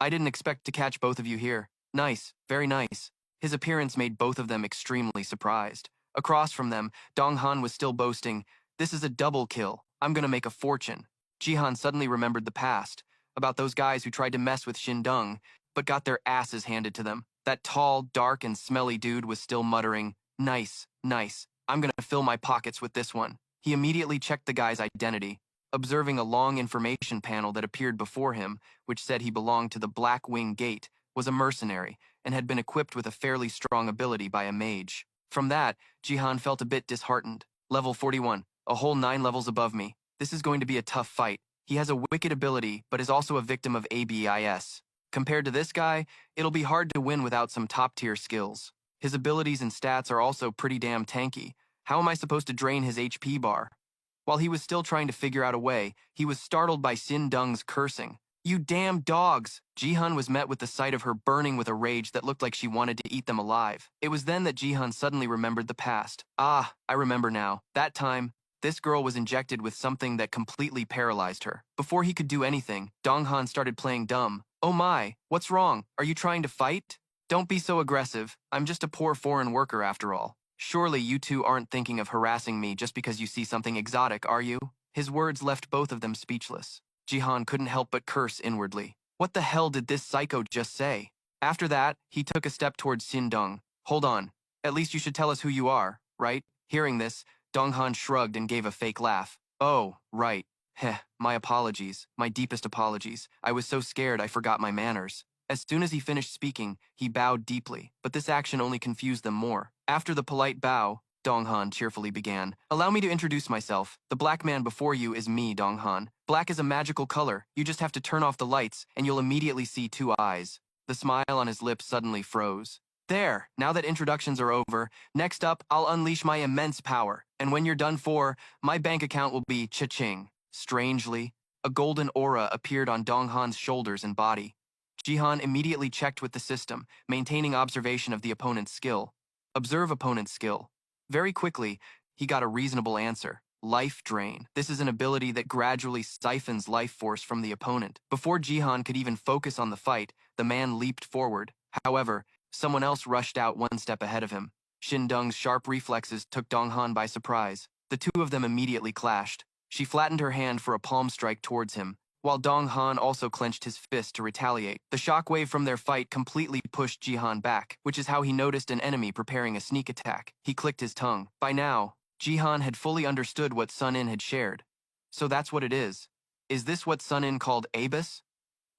I didn't expect to catch both of you here. Nice, very nice. His appearance made both of them extremely surprised. Across from them, Donghan was still boasting, this is a double kill. I'm gonna make a fortune. Jihan suddenly remembered the past, about those guys who tried to mess with Shindung, but got their asses handed to them. That tall, dark, and smelly dude was still muttering, nice, nice. I'm gonna fill my pockets with this one. He immediately checked the guy's identity, observing a long information panel that appeared before him, which said he belonged to the Black Wing Gate, was a mercenary, and had been equipped with a fairly strong ability by a mage. From that, Jihan felt a bit disheartened. Level 41, a whole 9 levels above me. This is going to be a tough fight. He has a wicked ability, but is also a victim of ABIS. Compared to this guy, it'll be hard to win without some top-tier skills. His abilities and stats are also pretty damn tanky. How am I supposed to drain his HP bar? While he was still trying to figure out a way, he was startled by Sin Dung's cursing. You damn dogs! Jihan was met with the sight of her burning with a rage that looked like she wanted to eat them alive. It was then that Jihan suddenly remembered the past. Ah, I remember now. That time, this girl was injected with something that completely paralyzed her. Before he could do anything, Donghan started playing dumb. Oh my, what's wrong? Are you trying to fight? Don't be so aggressive. I'm just a poor foreign worker after all. Surely you two aren't thinking of harassing me just because you see something exotic, are you? His words left both of them speechless. Jihan couldn't help but curse inwardly. What the hell did this psycho just say? After that, he took a step towards Shindung. Hold on. At least you should tell us who you are, right? Hearing this, Donghan shrugged and gave a fake laugh. Oh, right. Heh, my apologies. My deepest apologies. I was so scared I forgot my manners. As soon as he finished speaking, he bowed deeply, but this action only confused them more. After the polite bow, Donghan cheerfully began. Allow me to introduce myself. The black man before you is me, Donghan. Black is a magical color. You just have to turn off the lights, and you'll immediately see 2 eyes. The smile on his lips suddenly froze. There, now that introductions are over, next up, I'll unleash my immense power. And when you're done for, my bank account will be cha-ching. Strangely, a golden aura appeared on Donghan's shoulders and body. Jihan immediately checked with the system, maintaining observation of the opponent's skill. Observe opponent's skill. Very quickly, he got a reasonable answer. Life Drain. This is an ability that gradually siphons life force from the opponent. Before Jihan could even focus on the fight, the man leaped forward. However, someone else rushed out 1 step ahead of him. Shindung's sharp reflexes took Donghan by surprise. The two of them immediately clashed. She flattened her hand for a palm strike towards him, while Donghan also clenched his fist to retaliate. The shockwave from their fight completely pushed Jihan back, which is how he noticed an enemy preparing a sneak attack. He clicked his tongue. By now, Jihan had fully understood what Sun In had shared. So that's what it is. Is this what Sun In called Abus?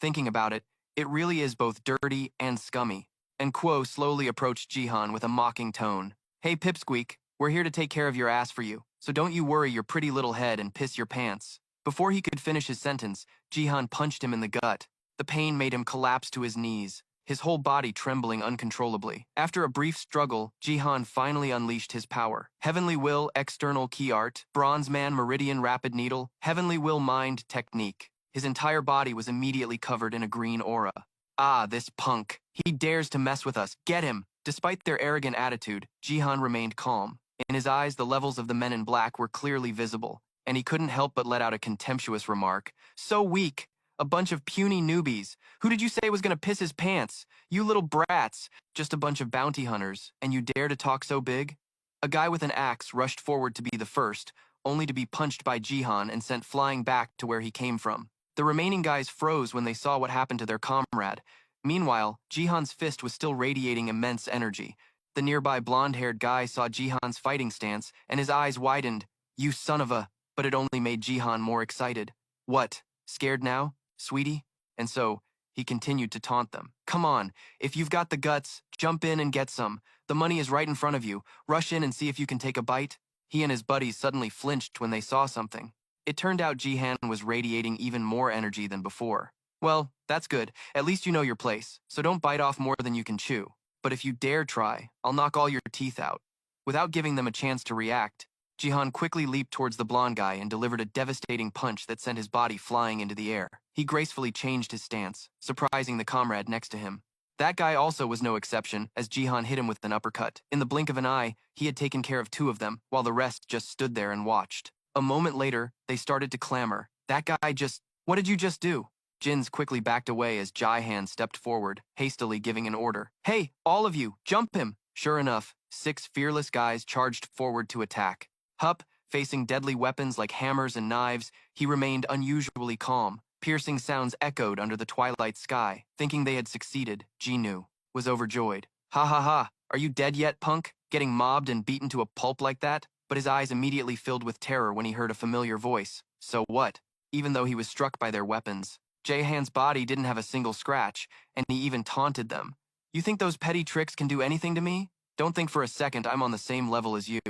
Thinking about it, it really is both dirty and scummy. And Kuo slowly approached Jihan with a mocking tone. Hey Pipsqueak, we're here to take care of your ass for you, so don't you worry your pretty little head and piss your pants. Before he could finish his sentence, Jihan punched him in the gut. The pain made him collapse to his knees, his whole body trembling uncontrollably. After a brief struggle, Jihan finally unleashed his power. Heavenly Will External Key Art, Bronze Man Meridian Rapid Needle, Heavenly Will Mind Technique. His entire body was immediately covered in a green aura. Ah, this punk. He dares to mess with us. Get him! Despite their arrogant attitude, Jihan remained calm. In his eyes, the levels of the men in black were clearly visible, and he couldn't help but let out a contemptuous remark. So weak. A bunch of puny newbies. Who did you say was gonna piss his pants? You little brats. Just a bunch of bounty hunters, and you dare to talk so big? A guy with an axe rushed forward to be the first, only to be punched by Jihan and sent flying back to where he came from. The remaining guys froze when they saw what happened to their comrade. Meanwhile, Jihan's fist was still radiating immense energy. The nearby blonde-haired guy saw Jihan's fighting stance, and his eyes widened. You son of a... But it only made Jihan more excited. What? Scared now, sweetie? And so, he continued to taunt them. Come on, if you've got the guts, jump in and get some. The money is right in front of you. Rush in and see if you can take a bite. He and his buddies suddenly flinched when they saw something. It turned out Jihan was radiating even more energy than before. Well, that's good. At least you know your place, so don't bite off more than you can chew. But if you dare try, I'll knock all your teeth out. Without giving them a chance to react, Jihan quickly leaped towards the blonde guy and delivered a devastating punch that sent his body flying into the air. He gracefully changed his stance, surprising the comrade next to him. That guy also was no exception, as Jihan hit him with an uppercut. In the blink of an eye, he had taken care of 2 of them, while the rest just stood there and watched. A moment later, they started to clamor. That guy just... What did you just do? Jins quickly backed away as Jihan stepped forward, hastily giving an order. Hey, all of you, jump him! Sure enough, 6 fearless guys charged forward to attack. Hup, facing deadly weapons like hammers and knives, he remained unusually calm. Piercing sounds echoed under the twilight sky. Thinking they had succeeded, Jinu was overjoyed. Ha ha ha, are you dead yet, punk? Getting mobbed and beaten to a pulp like that? But his eyes immediately filled with terror when he heard a familiar voice. So what? Even though he was struck by their weapons, Jaehan's body didn't have a single scratch, and he even taunted them. You think those petty tricks can do anything to me? Don't think for a second I'm on the same level as you.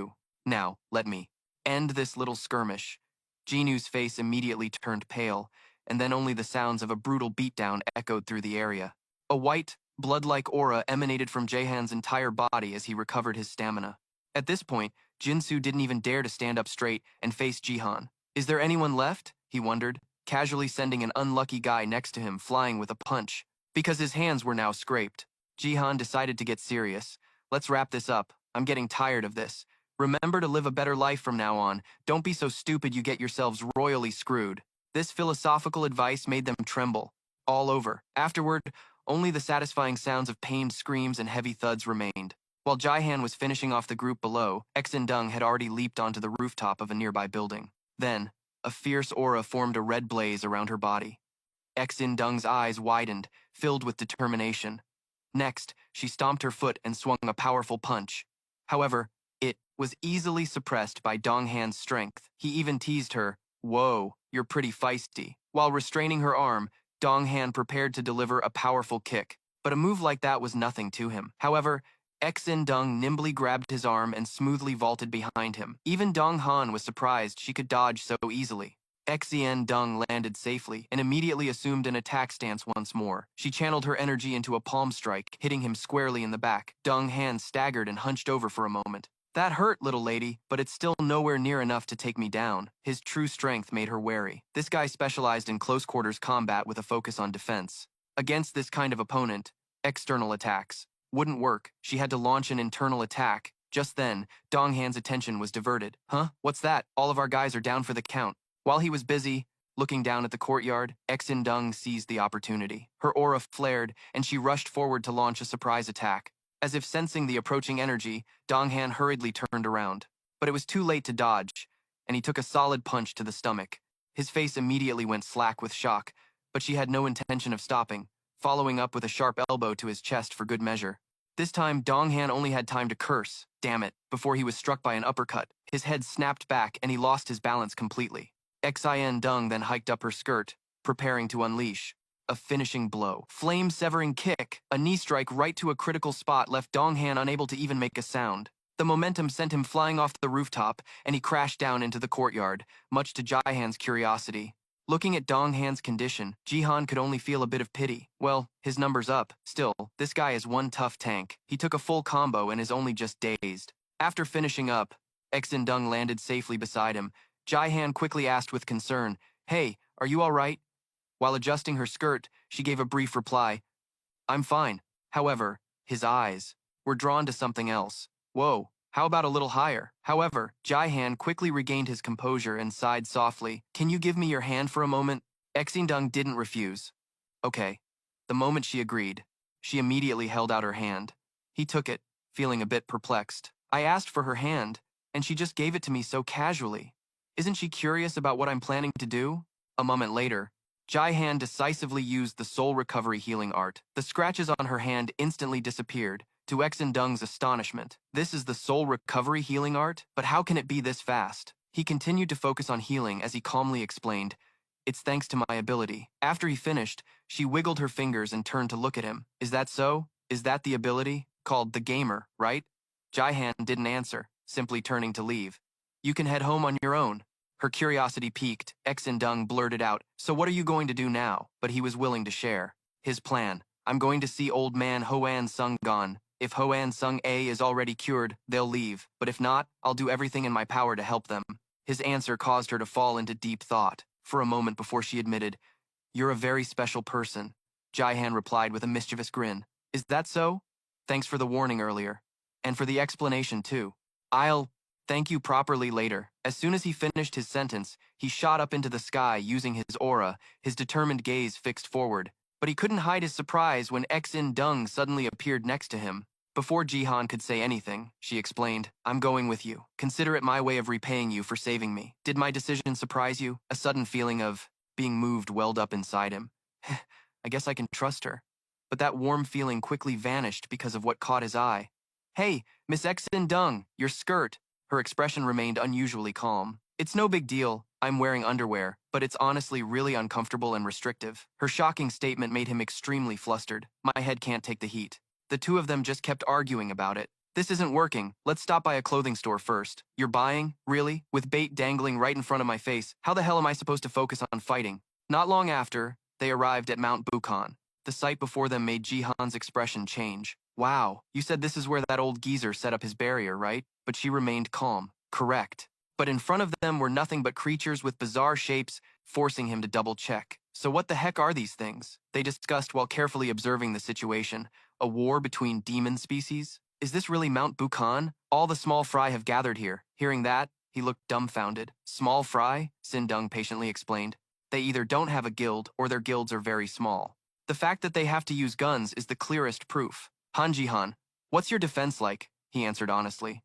Now, let me end this little skirmish. Jinu's face immediately turned pale, and then only the sounds of a brutal beatdown echoed through the area. A white, blood-like aura emanated from Jaehan's entire body as he recovered his stamina. At this point, Jinsu didn't even dare to stand up straight and face Jihan. Is there anyone left? He wondered, casually sending an unlucky guy next to him flying with a punch. Because his hands were now scraped, Jihan decided to get serious. Let's wrap this up. I'm getting tired of this. Remember to live a better life from now on. Don't be so stupid you get yourselves royally screwed. This philosophical advice made them tremble. All over. Afterward, only the satisfying sounds of pained screams and heavy thuds remained. While Jihan was finishing off the group below, Exindung had already leaped onto the rooftop of a nearby building. Then, a fierce aura formed a red blaze around her body. Exindung's eyes widened, filled with determination. Next, she stomped her foot and swung a powerful punch. However, it was easily suppressed by Donghan's strength. He even teased her, "Whoa, you're pretty feisty." While restraining her arm, Donghan prepared to deliver a powerful kick. But a move like that was nothing to him. However, Exindung nimbly grabbed his arm and smoothly vaulted behind him. Even Donghan was surprised she could dodge so easily. Exindung landed safely and immediately assumed an attack stance once more. She channeled her energy into a palm strike, hitting him squarely in the back. Donghan staggered and hunched over for a moment. That hurt, little lady, but it's still nowhere near enough to take me down. His true strength made her wary. This guy specialized in close-quarters combat with a focus on defense. Against this kind of opponent, external attacks wouldn't work. She had to launch an internal attack. Just then, Donghan's attention was diverted. Huh? What's that? All of our guys are down for the count. While he was busy, looking down at the courtyard, Exindung seized the opportunity. Her aura flared, and she rushed forward to launch a surprise attack. As if sensing the approaching energy, Donghan hurriedly turned around. But it was too late to dodge, and he took a solid punch to the stomach. His face immediately went slack with shock, but she had no intention of stopping, following up with a sharp elbow to his chest for good measure. This time, Donghan only had time to curse, damn it, before he was struck by an uppercut. His head snapped back, and he lost his balance completely. Exindung then hiked up her skirt, preparing to unleash a finishing blow. Flame-severing kick, a knee strike right to a critical spot left Donghan unable to even make a sound. The momentum sent him flying off the rooftop, and he crashed down into the courtyard, much to Jihan's curiosity. Looking at Donghan's condition, Jihan could only feel a bit of pity. Well, his number's up. Still, this guy is one tough tank. He took a full combo and is only just dazed. After finishing up, Exindung landed safely beside him. Jihan quickly asked with concern, "Hey, are you all right?" While adjusting her skirt, she gave a brief reply, "I'm fine." However, his eyes were drawn to something else. Whoa, how about a little higher? However, Jihan quickly regained his composure and sighed softly. "Can you give me your hand for a moment?" Exindung didn't refuse. Okay. The moment she agreed, she immediately held out her hand. He took it, feeling a bit perplexed. I asked for her hand, and she just gave it to me so casually. Isn't she curious about what I'm planning to do? A moment later, Jihan decisively used the soul recovery healing art. The scratches on her hand instantly disappeared, to Exindung's astonishment. This is the soul recovery healing art? But how can it be this fast? He continued to focus on healing as he calmly explained, "It's thanks to my ability." After he finished, she wiggled her fingers and turned to look at him. "Is that so? Is that the ability? Called the gamer, right?" Jihan didn't answer, simply turning to leave. "You can head home on your own." Her curiosity piqued. Exindung blurted out, "So what are you going to do now?" But he was willing to share. His plan: "I'm going to see old man Hoan Sung gone. If Hoan Sung A is already cured, they'll leave. But if not, I'll do everything in my power to help them." His answer caused her to fall into deep thought. For a moment before she admitted, "You're a very special person." Jihan replied with a mischievous grin. "Is that so? Thanks for the warning earlier. And for the explanation, too. I'll thank you properly later." As soon as he finished his sentence, he shot up into the sky using his aura, his determined gaze fixed forward. But he couldn't hide his surprise when Exindung suddenly appeared next to him. Before Jihan could say anything, she explained, "I'm going with you. Consider it my way of repaying you for saving me." Did my decision surprise you? A sudden feeling of being moved welled up inside him. I guess I can trust her. But that warm feeling quickly vanished because of what caught his eye. "Hey, Miss Exindung, your skirt." Her expression remained unusually calm. "It's no big deal. I'm wearing underwear, but it's honestly really uncomfortable and restrictive." Her shocking statement made him extremely flustered. My head can't take the heat. The two of them just kept arguing about it. "This isn't working. Let's stop by a clothing store first." "You're buying? Really? With bait dangling right in front of my face, how the hell am I supposed to focus on fighting?" Not long after, they arrived at Mount Bukhan. The sight before them made Jihan's expression change. "Wow, you said this is where that old geezer set up his barrier, right?" But she remained calm. "Correct." But in front of them were nothing but creatures with bizarre shapes, forcing him to double-check. "So what the heck are these things?" They discussed while carefully observing the situation. A war between demon species? Is this really Mount Bukhan? All the small fry have gathered here. Hearing that, he looked dumbfounded. "Small fry?" Sindung patiently explained. "They either don't have a guild or their guilds are very small. The fact that they have to use guns is the clearest proof." "Han Jihan, what's your defense like?" he answered honestly.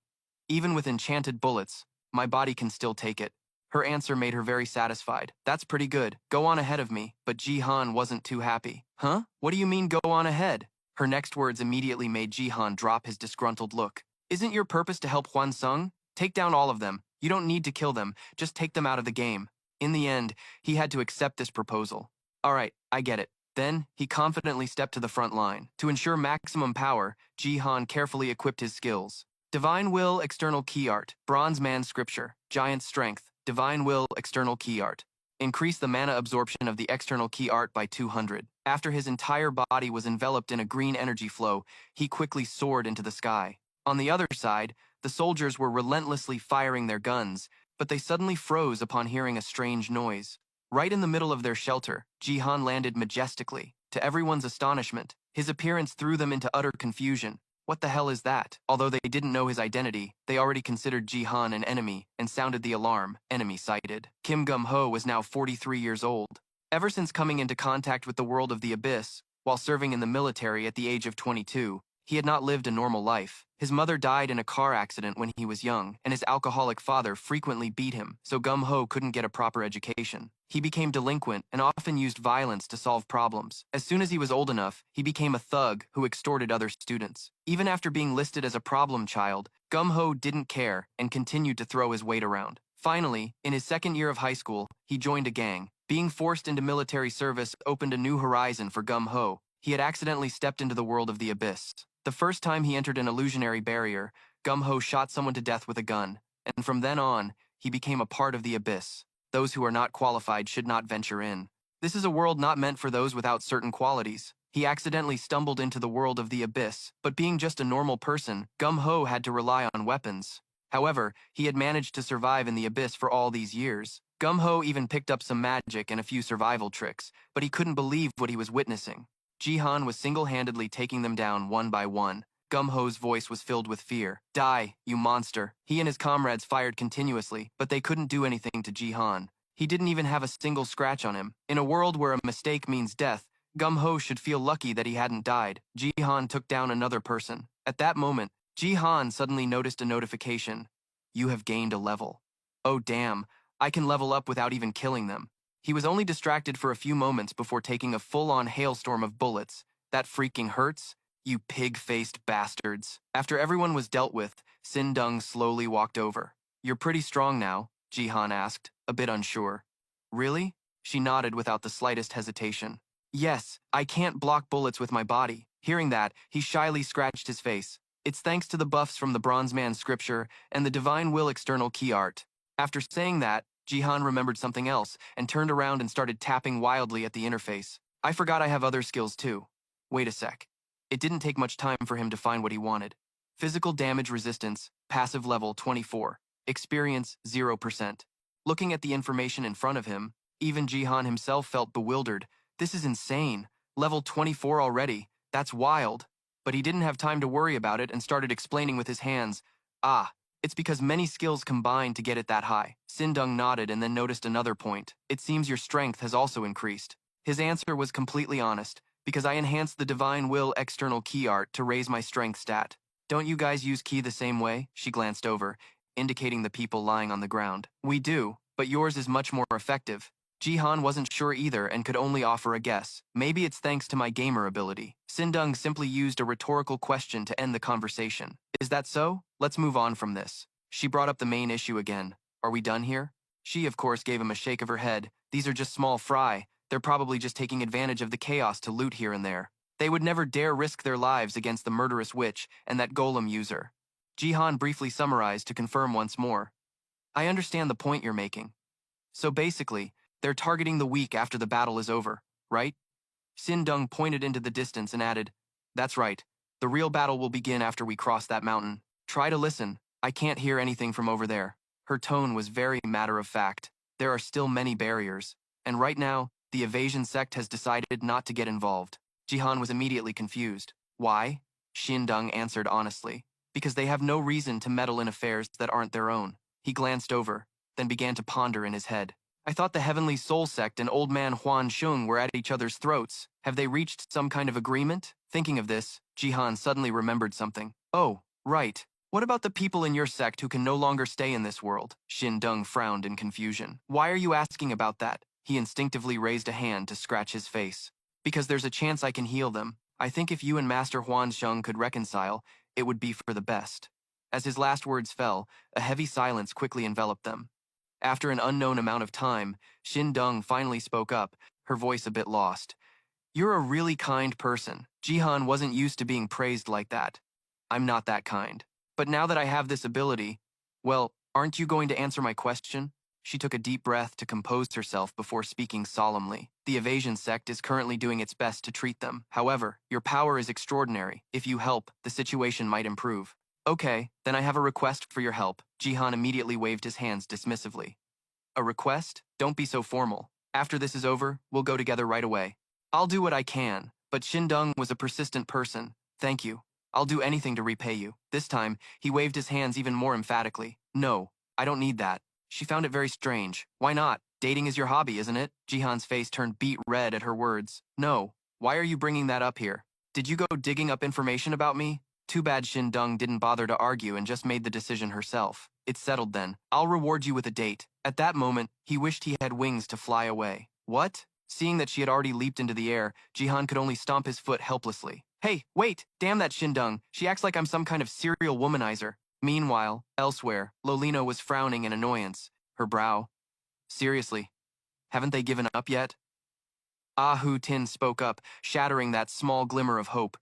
"Even with enchanted bullets, my body can still take it." Her answer made her very satisfied. "That's pretty good. Go on ahead of me." But Jihan wasn't too happy. "Huh? What do you mean go on ahead?" Her next words immediately made Jihan drop his disgruntled look. "Isn't your purpose to help Huan Sung? Take down all of them. You don't need to kill them, just take them out of the game." In the end, he had to accept this proposal. "All right, I get it." Then, he confidently stepped to the front line. To ensure maximum power, Jihan carefully equipped his skills. Divine Will, External Key Art. Bronze Man Scripture. Giant Strength. Divine Will, External Key Art. Increase the mana absorption of the external key art by 200. After his entire body was enveloped in a green energy flow, he quickly soared into the sky. On the other side, the soldiers were relentlessly firing their guns, but they suddenly froze upon hearing a strange noise. Right in the middle of their shelter, Jihan landed majestically. To everyone's astonishment, his appearance threw them into utter confusion. What the hell is that? Although they didn't know his identity, they already considered Jihan an enemy and sounded the alarm. Enemy sighted. Kim Gum-ho was now 43 years old. Ever since coming into contact with the world of the abyss, while serving in the military at the age of 22, he had not lived a normal life. His mother died in a car accident when he was young, and his alcoholic father frequently beat him, so Gum-ho couldn't get a proper education. He became delinquent and often used violence to solve problems. As soon as he was old enough, he became a thug who extorted other students. Even after being listed as a problem child, Gum-ho didn't care and continued to throw his weight around. Finally, in his second year of high school, he joined a gang. Being forced into military service opened a new horizon for Gum-ho. He had accidentally stepped into the world of the abyss. The first time he entered an illusionary barrier, Gum-ho shot someone to death with a gun, and from then on, he became a part of the abyss. Those who are not qualified should not venture in. This is a world not meant for those without certain qualities. He accidentally stumbled into the world of the abyss, but being just a normal person, Gum-ho had to rely on weapons. However, he had managed to survive in the abyss for all these years. Gum-ho even picked up some magic and a few survival tricks, but he couldn't believe what he was witnessing. Jihan was single-handedly taking them down one by one. Gum-ho's voice was filled with fear. "Die, you monster." He and his comrades fired continuously, but they couldn't do anything to Jihan. He didn't even have a single scratch on him. In a world where a mistake means death, Gum-ho should feel lucky that he hadn't died. Jihan took down another person. At that moment, Jihan suddenly noticed a notification. "You have gained a level." "Oh damn, I can level up without even killing them." He was only distracted for a few moments before taking a full-on hailstorm of bullets. "That freaking hurts, you pig-faced bastards." After everyone was dealt with, Sindung slowly walked over. "You're pretty strong now," Jihan asked, a bit unsure. "Really?" She nodded without the slightest hesitation. "Yes, I can't block bullets with my body." Hearing that, he shyly scratched his face. "It's thanks to the buffs from the Bronze Man Scripture and the Divine Will External Key Art." After saying that, Jihan remembered something else and turned around and started tapping wildly at the interface. I forgot I have other skills too. Wait a sec. It didn't take much time for him to find what he wanted. Physical damage resistance, passive level 24. Experience 0%. Looking at the information in front of him, even Jihan himself felt bewildered. This is insane. Level 24 already. That's wild. But he didn't have time to worry about it and started explaining with his hands. Ah, it's because many skills combine to get it that high. Sindung nodded and then noticed another point. It seems your strength has also increased. His answer was completely honest, because I enhanced the Divine Will external key art to raise my strength stat. Don't you guys use key the same way? She glanced over, indicating the people lying on the ground. We do, but yours is much more effective. Jihan wasn't sure either and could only offer a guess. Maybe it's thanks to my gamer ability. Sindung simply used a rhetorical question to end the conversation. Is that so? Let's move on from this. She brought up the main issue again. Are we done here? She, of course, gave him a shake of her head. These are just small fry. They're probably just taking advantage of the chaos to loot here and there. They would never dare risk their lives against the murderous witch and that golem user. Jihan briefly summarized to confirm once more. I understand the point you're making. So basically, they're targeting the weak after the battle is over, right? Sindung pointed into the distance and added, That's right. The real battle will begin after we cross that mountain. Try to listen. I can't hear anything from over there. Her tone was very matter-of-fact. There are still many barriers. And right now, the evasion sect has decided not to get involved. Jihan was immediately confused. Why? Sindung answered honestly. Because they have no reason to meddle in affairs that aren't their own. He glanced over, then began to ponder in his head. I thought the Heavenly Soul Sect and Old Man Huan Sheng were at each other's throats. Have they reached some kind of agreement? Thinking of this, Jihan suddenly remembered something. Oh, right. What about the people in your sect who can no longer stay in this world? Sindung frowned in confusion. Why are you asking about that? He instinctively raised a hand to scratch his face. Because there's a chance I can heal them. I think if you and Master Huan Sheng could reconcile, it would be for the best. As his last words fell, a heavy silence quickly enveloped them. After an unknown amount of time, Sindung finally spoke up, her voice a bit lost. You're a really kind person. Jihan wasn't used to being praised like that. I'm not that kind. But now that I have this ability, well, aren't you going to answer my question? She took a deep breath to compose herself before speaking solemnly. The evasion sect is currently doing its best to treat them. However, your power is extraordinary. If you help, the situation might improve. Okay, then I have a request for your help. Jihan immediately waved his hands dismissively. A request? Don't be so formal. After this is over, we'll go together right away. I'll do what I can, but Sindung was a persistent person. Thank you. I'll do anything to repay you. This time, he waved his hands even more emphatically. No, I don't need that. She found it very strange. Why not? Dating is your hobby, isn't it? Jihan's face turned beet red at her words. No. Why are you bringing that up here? Did you go digging up information about me? Too bad Sindung didn't bother to argue and just made the decision herself. It's settled then. I'll reward you with a date. At that moment, he wished he had wings to fly away. What? Seeing that she had already leaped into the air, Jihan could only stomp his foot helplessly. Hey, wait! Damn that Sindung. She acts like I'm some kind of serial womanizer. Meanwhile, elsewhere, Lolino was frowning in annoyance. Her brow. Seriously, haven't they given up yet? Ah Hu Tin spoke up, shattering that small glimmer of hope.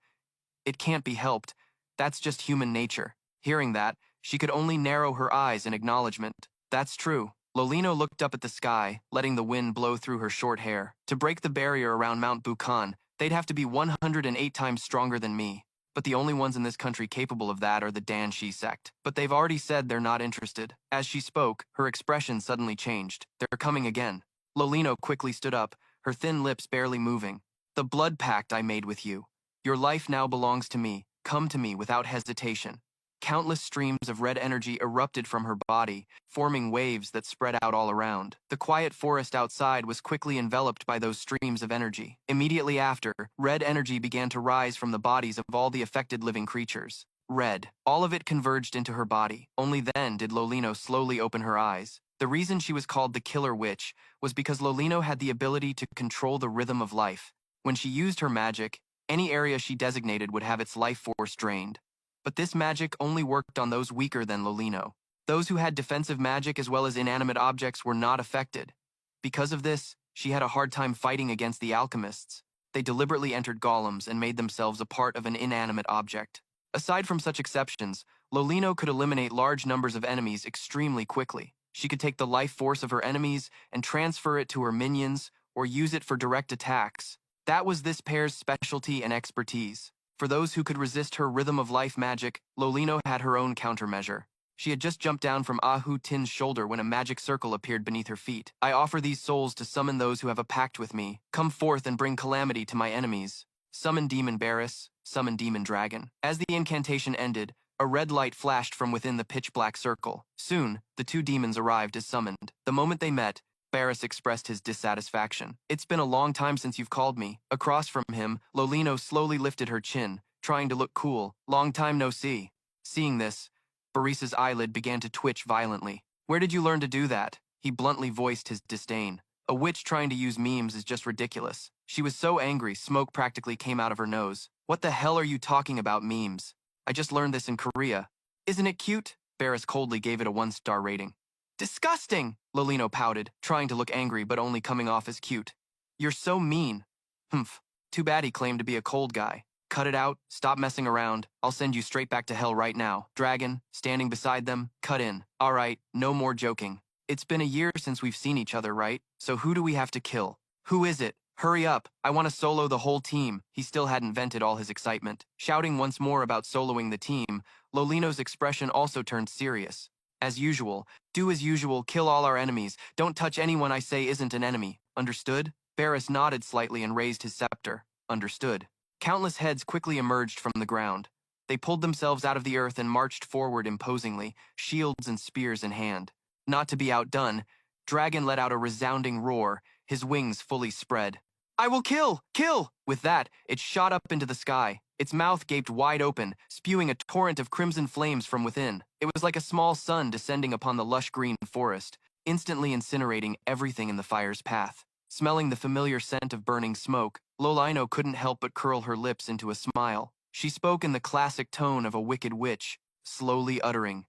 It can't be helped. That's just human nature. Hearing that, she could only narrow her eyes in acknowledgement. That's true. Lolino looked up at the sky, letting the wind blow through her short hair. To break the barrier around Mount Bukan, they'd have to be 108 times stronger than me. But the only ones in this country capable of that are the Danshi sect. But they've already said they're not interested. As she spoke, her expression suddenly changed. They're coming again. Lolino quickly stood up, her thin lips barely moving. The blood pact I made with you. Your life now belongs to me. Come to me without hesitation. Countless streams of red energy erupted from her body, forming waves that spread out all around. The quiet forest outside was quickly enveloped by those streams of energy. Immediately after, red energy began to rise from the bodies of all the affected living creatures. Red. All of it converged into her body. Only then did Lolino slowly open her eyes. The reason she was called the Killer Witch was because Lolino had the ability to control the rhythm of life. When she used her magic, any area she designated would have its life force drained. But this magic only worked on those weaker than Lolino. Those who had defensive magic as well as inanimate objects were not affected. Because of this, she had a hard time fighting against the alchemists. They deliberately entered golems and made themselves a part of an inanimate object. Aside from such exceptions, Lolino could eliminate large numbers of enemies extremely quickly. She could take the life force of her enemies and transfer it to her minions or use it for direct attacks. That was this pair's specialty and expertise. For those who could resist her rhythm of life magic, Lolino had her own countermeasure. She had just jumped down from Ahu Tin's shoulder when a magic circle appeared beneath her feet. I offer these souls to summon those who have a pact with me. Come forth and bring calamity to my enemies. Summon Demon Barris, summon Demon Dragon. As the incantation ended, a red light flashed from within the pitch-black circle. Soon, the two demons arrived as summoned. The moment they met, Barris expressed his dissatisfaction. It's been a long time since you've called me. Across from him, Lolino slowly lifted her chin, trying to look cool. Long time no see. Seeing this, Barissa's eyelid began to twitch violently. Where did you learn to do that? He bluntly voiced his disdain. A witch trying to use memes is just ridiculous. She was so angry, smoke practically came out of her nose. What the hell are you talking about, memes? I just learned this in Korea. Isn't it cute? Barris coldly gave it a 1-star rating. Disgusting! Lolino pouted, trying to look angry but only coming off as cute. You're so mean. Humph. Too bad he claimed to be a cold guy. Cut it out, stop messing around. I'll send you straight back to hell right now. Dragon, standing beside them, cut in. All right, no more joking. It's been a year since we've seen each other, right? So who do we have to kill? Who is it? Hurry up, I want to solo the whole team. He still hadn't vented all his excitement. Shouting once more about soloing the team, Lolino's expression also turned serious. As usual, do as usual, kill all our enemies. Don't touch anyone I say isn't an enemy. Understood? Barris nodded slightly and raised his scepter. Understood. Countless heads quickly emerged from the ground. They pulled themselves out of the earth and marched forward imposingly, shields and spears in hand. Not to be outdone, Dragon let out a resounding roar, his wings fully spread. I will kill! Kill! With that, it shot up into the sky. Its mouth gaped wide open, spewing a torrent of crimson flames from within. It was like a small sun descending upon the lush green forest, instantly incinerating everything in the fire's path. Smelling the familiar scent of burning smoke, Lolino couldn't help but curl her lips into a smile. She spoke in the classic tone of a wicked witch, slowly uttering,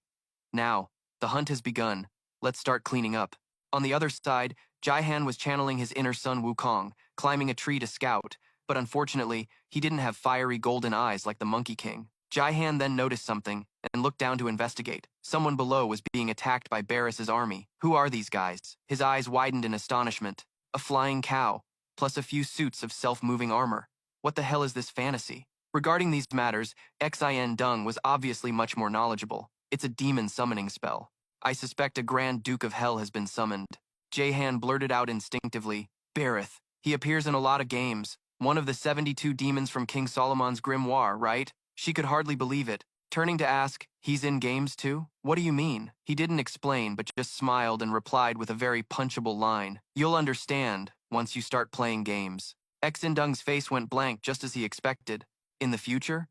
Now, the hunt has begun. Let's start cleaning up. On the other side, Jaihan was channeling his inner son Wukong, climbing a tree to scout, but unfortunately, he didn't have fiery golden eyes like the Monkey King. Jaihan then noticed something and looked down to investigate. Someone below was being attacked by Barris's army. Who are these guys? His eyes widened in astonishment. A flying cow, plus a few suits of self-moving armor. What the hell is this fantasy? Regarding these matters, Xin Dung was obviously much more knowledgeable. It's a demon summoning spell. I suspect a Grand Duke of Hell has been summoned. Jahan blurted out instinctively, Barith. He appears in a lot of games. One of the 72 demons from King Solomon's grimoire, right? She could hardly believe it. Turning to ask, he's in games too? What do you mean? He didn't explain, but just smiled and replied with a very punchable line. You'll understand once you start playing games. Xindung's face went blank just as he expected. In the future?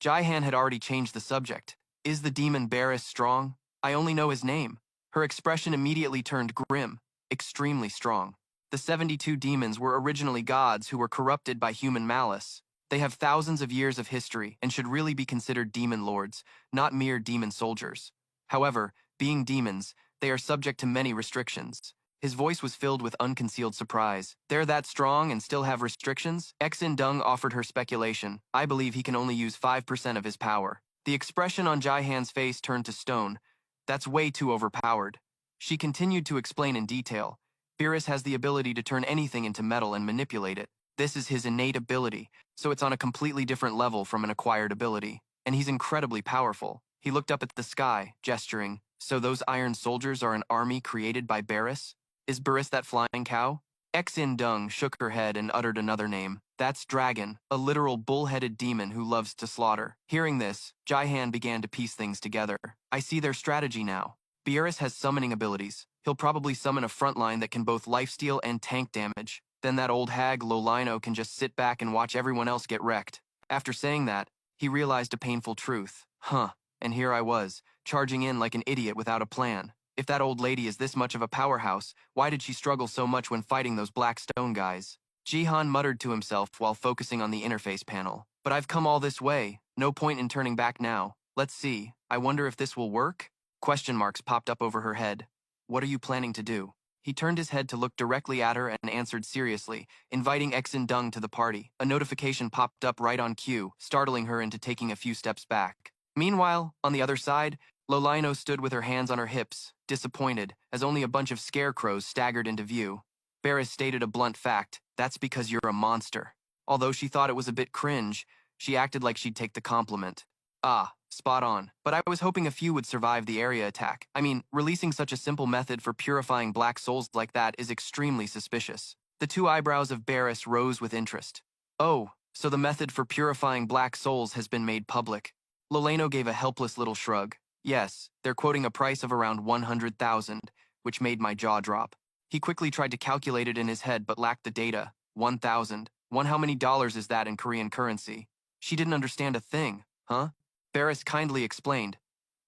Jaihan had already changed the subject. Is the demon Barris strong? I only know his name. Her expression immediately turned grim, extremely strong. The 72 demons were originally gods who were corrupted by human malice. They have thousands of years of history and should really be considered demon lords, not mere demon soldiers. However, being demons, they are subject to many restrictions. His voice was filled with unconcealed surprise. They're that strong and still have restrictions? Xin Dung offered her speculation. I believe he can only use 5% of his power. The expression on Jaihan's face turned to stone. That's way too overpowered. She continued to explain in detail. Beerus has the ability to turn anything into metal and manipulate it. This is his innate ability, so it's on a completely different level from an acquired ability. And he's incredibly powerful. He looked up at the sky, gesturing. So those iron soldiers are an army created by Beerus? Is Beerus that flying cow? Xin Dung shook her head and uttered another name. That's Dragon, a literal bull-headed demon who loves to slaughter. Hearing this, Jaihan began to piece things together. I see their strategy now. Beerus has summoning abilities. He'll probably summon a frontline that can both lifesteal and tank damage. Then that old hag Lolino can just sit back and watch everyone else get wrecked. After saying that, he realized a painful truth. And here I was, charging in like an idiot without a plan. If that old lady is this much of a powerhouse, why did she struggle so much when fighting those black stone guys? Jihan muttered to himself while focusing on the interface panel. But I've come all this way. No point in turning back now. Let's see. I wonder if this will work? Question marks popped up over her head. What are you planning to do? He turned his head to look directly at her and answered seriously, inviting Xin Dung to the party. A notification popped up right on cue, startling her into taking a few steps back. Meanwhile, on the other side, Lolino stood with her hands on her hips, disappointed, as only a bunch of scarecrows staggered into view. Barris stated a blunt fact: that's because you're a monster. Although she thought it was a bit cringe, she acted like she'd take the compliment. Ah, spot on. But I was hoping a few would survive the area attack. I mean, releasing such a simple method for purifying black souls like that is extremely suspicious. The two eyebrows of Barris rose with interest. Oh, so the method for purifying black souls has been made public. Loleno gave a helpless little shrug. Yes, they're quoting a price of around 100,000, which made my jaw drop. He quickly tried to calculate it in his head but lacked the data. 1,000. How many dollars is that in Korean currency? She didn't understand a thing, huh? Barris kindly explained.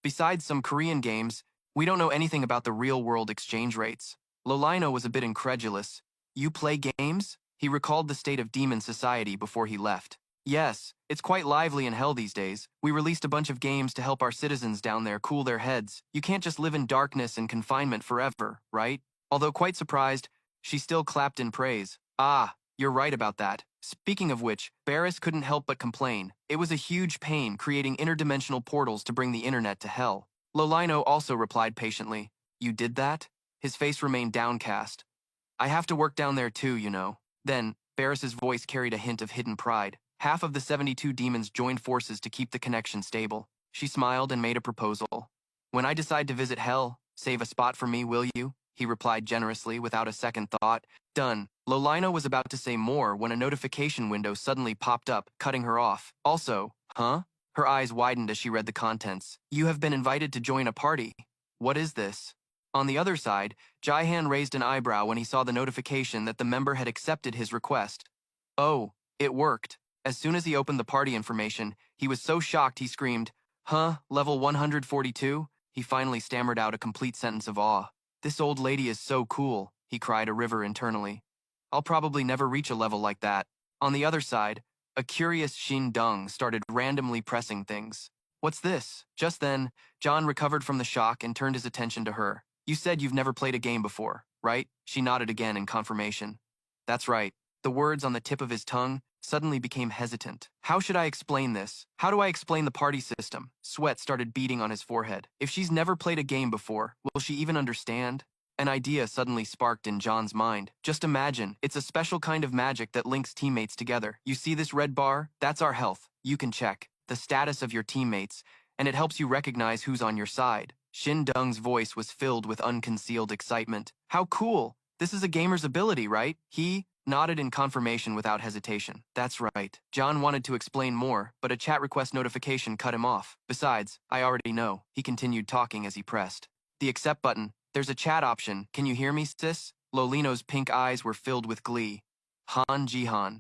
Besides some Korean games, we don't know anything about the real-world exchange rates. Lolino was a bit incredulous. You play games? He recalled the state of Demon Society before he left. Yes, it's quite lively in hell these days. We released a bunch of games to help our citizens down there cool their heads. You can't just live in darkness and confinement forever, right? Although quite surprised, she still clapped in praise. Ah, you're right about that. Speaking of which, Barris couldn't help but complain. It was a huge pain creating interdimensional portals to bring the internet to hell. Lolino also replied patiently. You did that? His face remained downcast. I have to work down there too, you know. Then, Barris's voice carried a hint of hidden pride. Half of the 72 demons joined forces to keep the connection stable. She smiled and made a proposal. When I decide to visit hell, save a spot for me, will you? He replied generously without a second thought. Done. Lolino was about to say more when a notification window suddenly popped up, cutting her off. Also, huh? Her eyes widened as she read the contents. You have been invited to join a party. What is this? On the other side, Jaihan raised an eyebrow when he saw the notification that the member had accepted his request. Oh, it worked. As soon as he opened the party information, he was so shocked he screamed, Huh, level 142? He finally stammered out a complete sentence of awe. This old lady is so cool, he cried a river internally. I'll probably never reach a level like that. On the other side, a curious Shin Dung started randomly pressing things. What's this? Just then, John recovered from the shock and turned his attention to her. You said you've never played a game before, right? She nodded again in confirmation. That's right. The words on the tip of his tongue suddenly became hesitant. How should I explain this? How do I explain the party system? Sweat started beading on his forehead. If she's never played a game before, will she even understand? An idea suddenly sparked in John's mind. Just imagine, it's a special kind of magic that links teammates together. You see this red bar? That's our health. You can check the status of your teammates, and it helps you recognize who's on your side. Shin Dung's voice was filled with unconcealed excitement. How cool! This is a gamer's ability, right? He nodded in confirmation without hesitation. That's right. John wanted to explain more, but a chat request notification cut him off. Besides, I already know. He continued talking as he pressed the accept button. There's a chat option. Can you hear me, sis? Lolino's pink eyes were filled with glee. Han Jihan.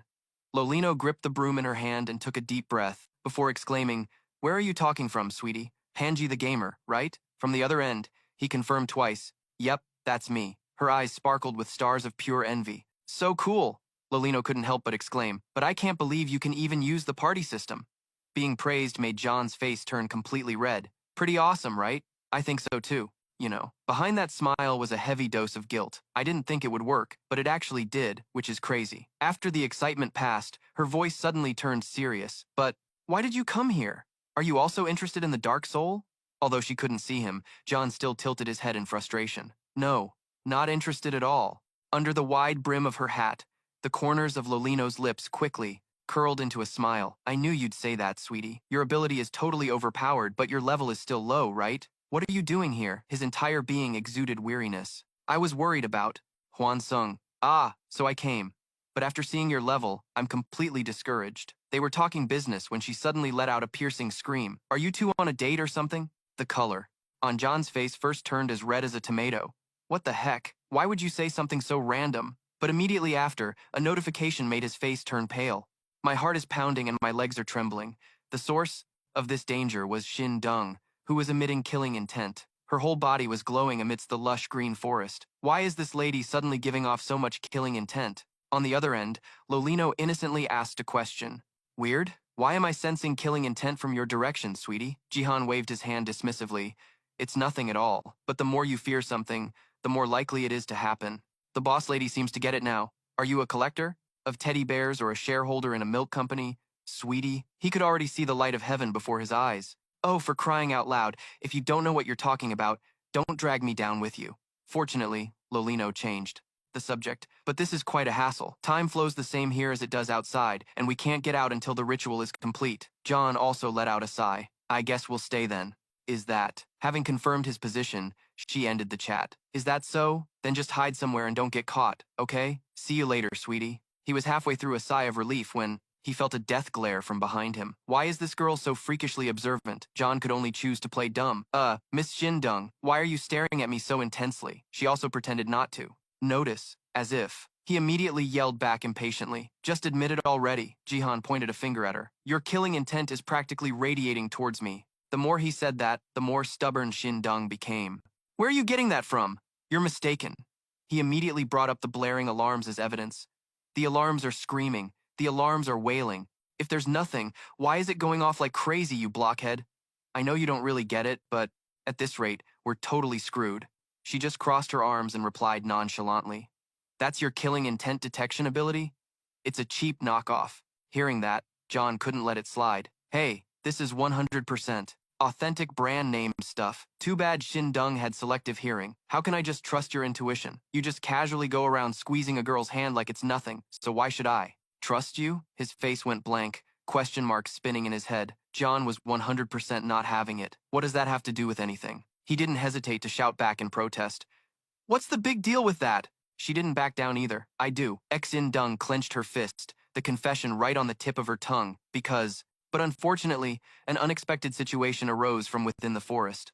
Lolino gripped the broom in her hand and took a deep breath, before exclaiming, Where are you talking from, sweetie? Hanji the gamer, right? From the other end, he confirmed twice. Yep, that's me. Her eyes sparkled with stars of pure envy. So cool, Lolino couldn't help but exclaim, but I can't believe you can even use the party system. Being praised made John's face turn completely red. Pretty awesome, right? I think so too. You know, behind that smile was a heavy dose of guilt. I didn't think it would work, but it actually did, which is crazy. After the excitement passed, her voice suddenly turned serious. But why did you come here? Are you also interested in the Dark Soul? Although she couldn't see him, John still tilted his head in frustration. No, not interested at all. Under the wide brim of her hat, the corners of Lolino's lips quickly curled into a smile. I knew you'd say that, sweetie. Your ability is totally overpowered, but your level is still low, right? What are you doing here? His entire being exuded weariness. I was worried about Huan Sung. Ah, so I came. But after seeing your level, I'm completely discouraged. They were talking business when she suddenly let out a piercing scream. Are you two on a date or something? The color on John's face first turned as red as a tomato. What the heck? Why would you say something so random? But immediately after, a notification made his face turn pale. My heart is pounding and my legs are trembling. The source of this danger was Shin Dung, who was emitting killing intent. Her whole body was glowing amidst the lush green forest. Why is this lady suddenly giving off so much killing intent? On the other end, Lolino innocently asked a question. Weird? Why am I sensing killing intent from your direction, sweetie? Jihan waved his hand dismissively. It's nothing at all, but the more you fear something, the more likely it is to happen. The boss lady seems to get it now. Are you a collector? Of teddy bears or a shareholder in a milk company? Sweetie? He could already see the light of heaven before his eyes. Oh, for crying out loud, if you don't know what you're talking about, don't drag me down with you. Fortunately, Lolino changed the subject, but this is quite a hassle. Time flows the same here as it does outside, and we can't get out until the ritual is complete. John also let out a sigh. I guess we'll stay then. Is that? Having confirmed his position, she ended the chat. Is that so? Then just hide somewhere and don't get caught, okay? See you later, sweetie. He was halfway through a sigh of relief when he felt a death glare from behind him. Why is this girl so freakishly observant? John could only choose to play dumb. Miss Shindung, why are you staring at me so intensely? She also pretended not to notice, as if. He immediately yelled back impatiently. Just admit it already. Jihan pointed a finger at her. Your killing intent is practically radiating towards me. The more he said that, the more stubborn Shindung became. Where are you getting that from? You're mistaken. He immediately brought up the blaring alarms as evidence. The alarms are screaming. The alarms are wailing. If there's nothing, why is it going off like crazy, you blockhead? I know you don't really get it, but at this rate, we're totally screwed. She just crossed her arms and replied nonchalantly. That's your killing intent detection ability? It's a cheap knockoff. Hearing that, John couldn't let it slide. Hey, this is 100% authentic brand name stuff. Too bad Shindung had selective hearing. How can I just trust your intuition? You just casually go around squeezing a girl's hand like it's nothing, so why should I? Trust you? His face went blank, question marks spinning in his head. John was 100% not having it. What does that have to do with anything? He didn't hesitate to shout back in protest. What's the big deal with that? She didn't back down either. I do. Xin-Dung clenched her fist, the confession right on the tip of her tongue, because... But unfortunately, an unexpected situation arose from within the forest.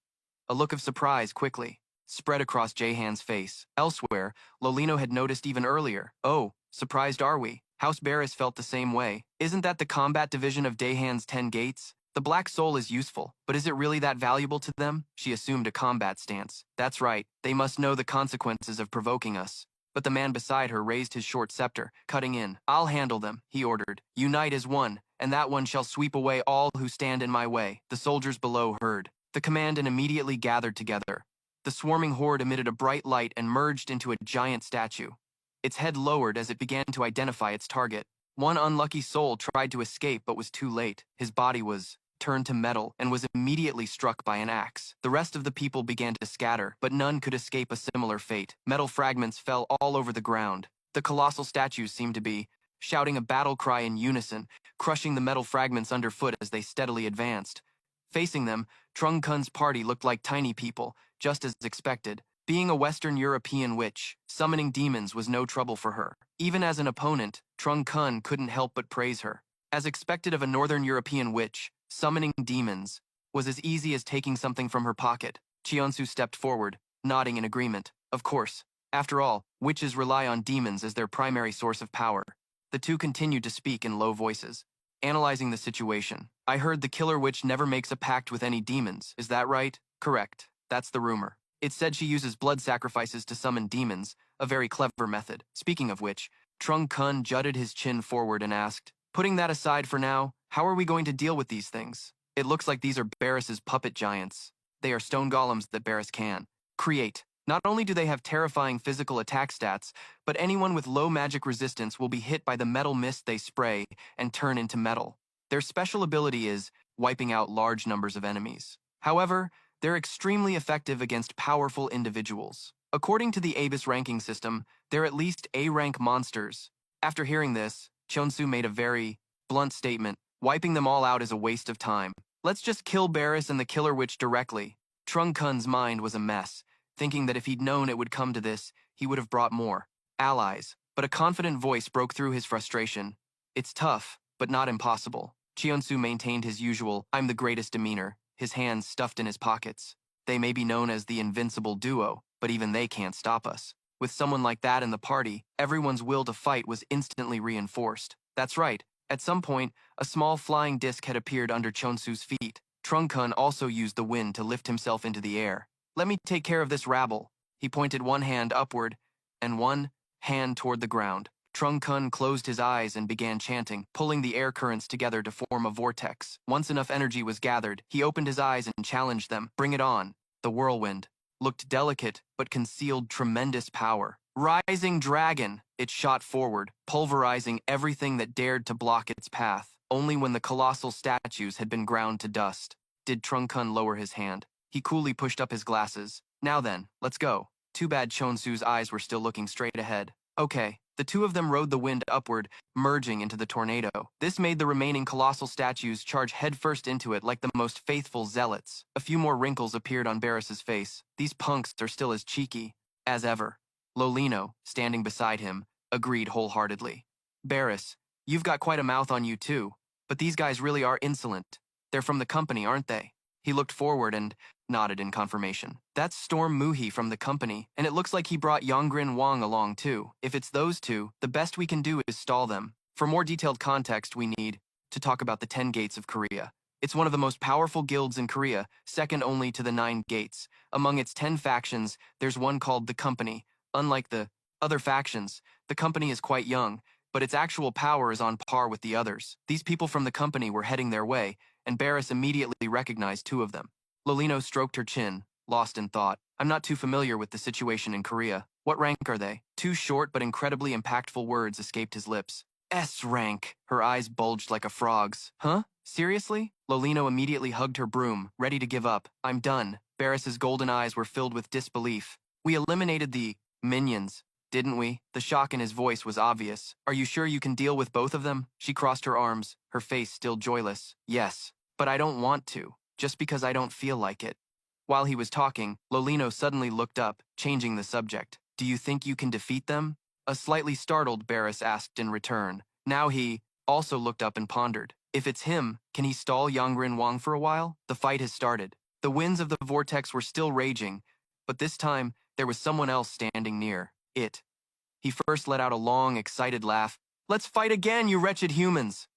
A look of surprise quickly spread across Jahan's face. Elsewhere, Lolino had noticed even earlier. Oh, surprised are we? House Barris felt the same way. Isn't that the combat division of Dahan's 10 gates? The Black Soul is useful, but is it really that valuable to them? She assumed a combat stance. That's right, they must know the consequences of provoking us. But the man beside her raised his short scepter, cutting in. I'll handle them, he ordered. Unite as one, and that one shall sweep away all who stand in my way. The soldiers below heard the command and immediately gathered together. The swarming horde emitted a bright light and merged into a giant statue. Its head lowered as it began to identify its target. One unlucky soul tried to escape but was too late. His body was turned to metal and was immediately struck by an axe. The rest of the people began to scatter, but none could escape a similar fate. Metal fragments fell all over the ground. The colossal statues seemed to be shouting a battle cry in unison, crushing the metal fragments underfoot as they steadily advanced. Facing them, Trung Kun's party looked like tiny people, just as expected. Being a Western European witch, summoning demons was no trouble for her. Even as an opponent, Trung Kun couldn't help but praise her. As expected of a Northern European witch, summoning demons was as easy as taking something from her pocket. Cheonsu stepped forward, nodding in agreement. Of course. After all, witches rely on demons as their primary source of power. The two continued to speak in low voices, analyzing the situation. I heard the killer witch never makes a pact with any demons. Is that right? Correct. That's the rumor. It's said she uses blood sacrifices to summon demons, a very clever method. Speaking of which, Trung Kun jutted his chin forward and asked, putting that aside for now, how are we going to deal with these things? It looks like these are Barris's puppet giants. They are stone golems that Barris can create. Not only do they have terrifying physical attack stats, but anyone with low magic resistance will be hit by the metal mist they spray and turn into metal. Their special ability is wiping out large numbers of enemies. However, they're extremely effective against powerful individuals. According to the Abyss ranking system, they're at least A-rank monsters. After hearing this, Cheonsu made a very blunt statement. Wiping them all out is a waste of time. Let's just kill Barris and the killer witch directly. Trung Kun's mind was a mess, thinking that if he'd known it would come to this, he would have brought more allies. But a confident voice broke through his frustration. It's tough, but not impossible. Cheonsu maintained his usual, I'm the greatest demeanor, his hands stuffed in his pockets. They may be known as the invincible duo, but even they can't stop us. With someone like that in the party, everyone's will to fight was instantly reinforced. That's right. At some point, a small flying disc had appeared under Cheonsu's feet. Trung Kun also used the wind to lift himself into the air. Let me take care of this rabble. He pointed one hand upward and one hand toward the ground. Trung Kun closed his eyes and began chanting, pulling the air currents together to form a vortex. Once enough energy was gathered, he opened his eyes and challenged them. Bring it on. The whirlwind looked delicate but concealed tremendous power. Rising dragon! It shot forward, pulverizing everything that dared to block its path. Only when the colossal statues had been ground to dust did Trung-kun lower his hand. He coolly pushed up his glasses. Now then, let's go. Too bad Chonsu's eyes were still looking straight ahead. Okay. The two of them rode the wind upward, merging into the tornado. This made the remaining colossal statues charge headfirst into it like the most faithful zealots. A few more wrinkles appeared on Barris's face. These punks are still as cheeky as ever. Lolino, standing beside him, agreed wholeheartedly. Barris, you've got quite a mouth on you too, but these guys really are insolent. They're from the company, aren't they? He looked forward and nodded in confirmation. That's Storm Muhi from the company, and it looks like he brought Yonggrin Wang along too. If it's those two, the best we can do is stall them. For more detailed context, we need to talk about the 10 Gates of Korea. It's one of the most powerful guilds in Korea, second only to the 9 Gates. Among its 10 factions, there's one called the Company. Unlike the other factions, the Company is quite young, but its actual power is on par with the others. These people from the Company were heading their way, and Barris immediately recognized 2 of them. Lolino stroked her chin, lost in thought. I'm not too familiar with the situation in Korea. What rank are they? 2 short but incredibly impactful words escaped his lips. S rank. Her eyes bulged like a frog's. Huh? Seriously? Lolino immediately hugged her broom, ready to give up. I'm done. Barris's golden eyes were filled with disbelief. We eliminated the minions, didn't we? The shock in his voice was obvious. Are you sure you can deal with both of them? She crossed her arms, her face still joyless. Yes, but I don't want to. Just because I don't feel like it. While he was talking, Lolino suddenly looked up, changing the subject. Do you think you can defeat them? A slightly startled Barris asked in return. Now he also looked up and pondered. If it's him, can he stall Yonggrin Wang for a while? The fight has started. The winds of the vortex were still raging, but this time there was someone else standing near. It. He first let out a long, excited laugh. Let's fight again, you wretched humans!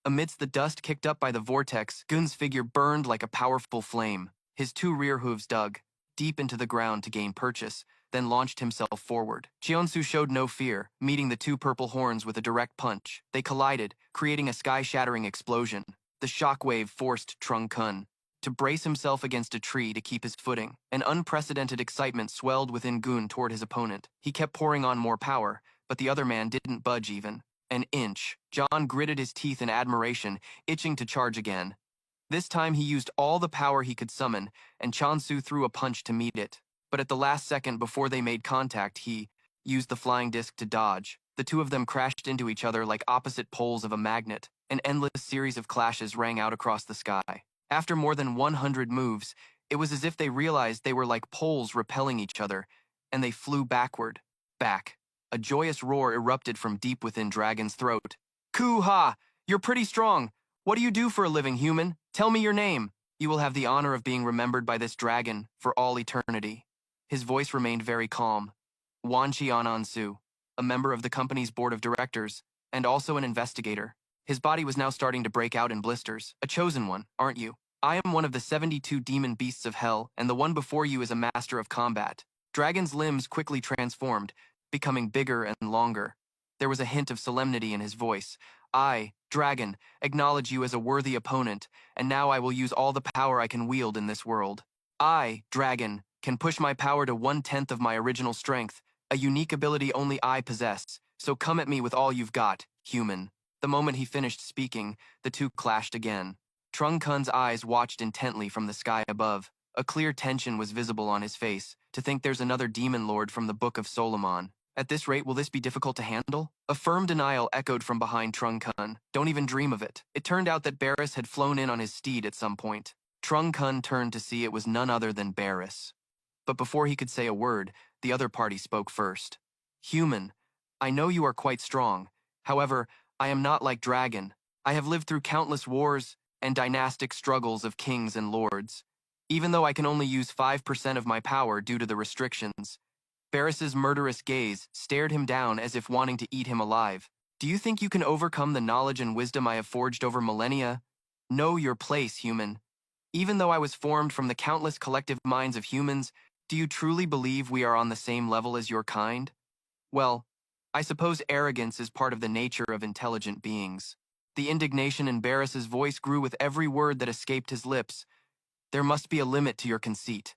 Amidst the dust kicked up by the vortex, Gun's figure burned like a powerful flame. His 2 rear hooves dug deep into the ground to gain purchase, then launched himself forward. Cheonsu showed no fear, meeting the 2 purple horns with a direct punch. They collided, creating a sky-shattering explosion. The shockwave forced Trung-kun to brace himself against a tree to keep his footing. An unprecedented excitement swelled within Gun toward his opponent. He kept pouring on more power, but the other man didn't budge even an inch. John gritted his teeth in admiration, itching to charge again. This time he used all the power he could summon, and Chonsu threw a punch to meet it. But at the last second before they made contact, he used the flying disc to dodge. The 2 of them crashed into each other like opposite poles of a magnet. An endless series of clashes rang out across the sky. After more than 100 moves, it was as if they realized they were like poles repelling each other, and they flew backward. Back. A joyous roar erupted from deep within Dragon's throat. Ku-ha! You're pretty strong. What do you do for a living, human? Tell me your name. You will have the honor of being remembered by this dragon for all eternity. His voice remained very calm. Wanchi Anansu, a member of the company's board of directors, and also an investigator. His body was now starting to break out in blisters. A chosen one, aren't you? I am one of the 72 demon beasts of hell, and the one before you is a master of combat. Dragon's limbs quickly transformed, becoming bigger and longer. There was a hint of solemnity in his voice. I, Dragon, acknowledge you as a worthy opponent, and now I will use all the power I can wield in this world. I, Dragon, can push my power to 1/10 of my original strength, a unique ability only I possess, so come at me with all you've got, human. The moment he finished speaking, the 2 clashed again. Trung-kun's eyes watched intently from the sky above. A clear tension was visible on his face. To think there's another demon lord from the Book of Solomon. At this rate, will this be difficult to handle? A firm denial echoed from behind Trung-kun. Don't even dream of it. It turned out that Barris had flown in on his steed at some point. Trung-kun turned to see it was none other than Barris. But before he could say a word, the other party spoke first. Human, I know you are quite strong. However, I am not like Dragon. I have lived through countless wars and dynastic struggles of kings and lords. Even though I can only use 5% of my power due to the restrictions, Barris's murderous gaze stared him down as if wanting to eat him alive. Do you think you can overcome the knowledge and wisdom I have forged over millennia? Know your place, human. Even though I was formed from the countless collective minds of humans, do you truly believe we are on the same level as your kind? Well, I suppose arrogance is part of the nature of intelligent beings. The indignation in Barris's voice grew with every word that escaped his lips. There must be a limit to your conceit.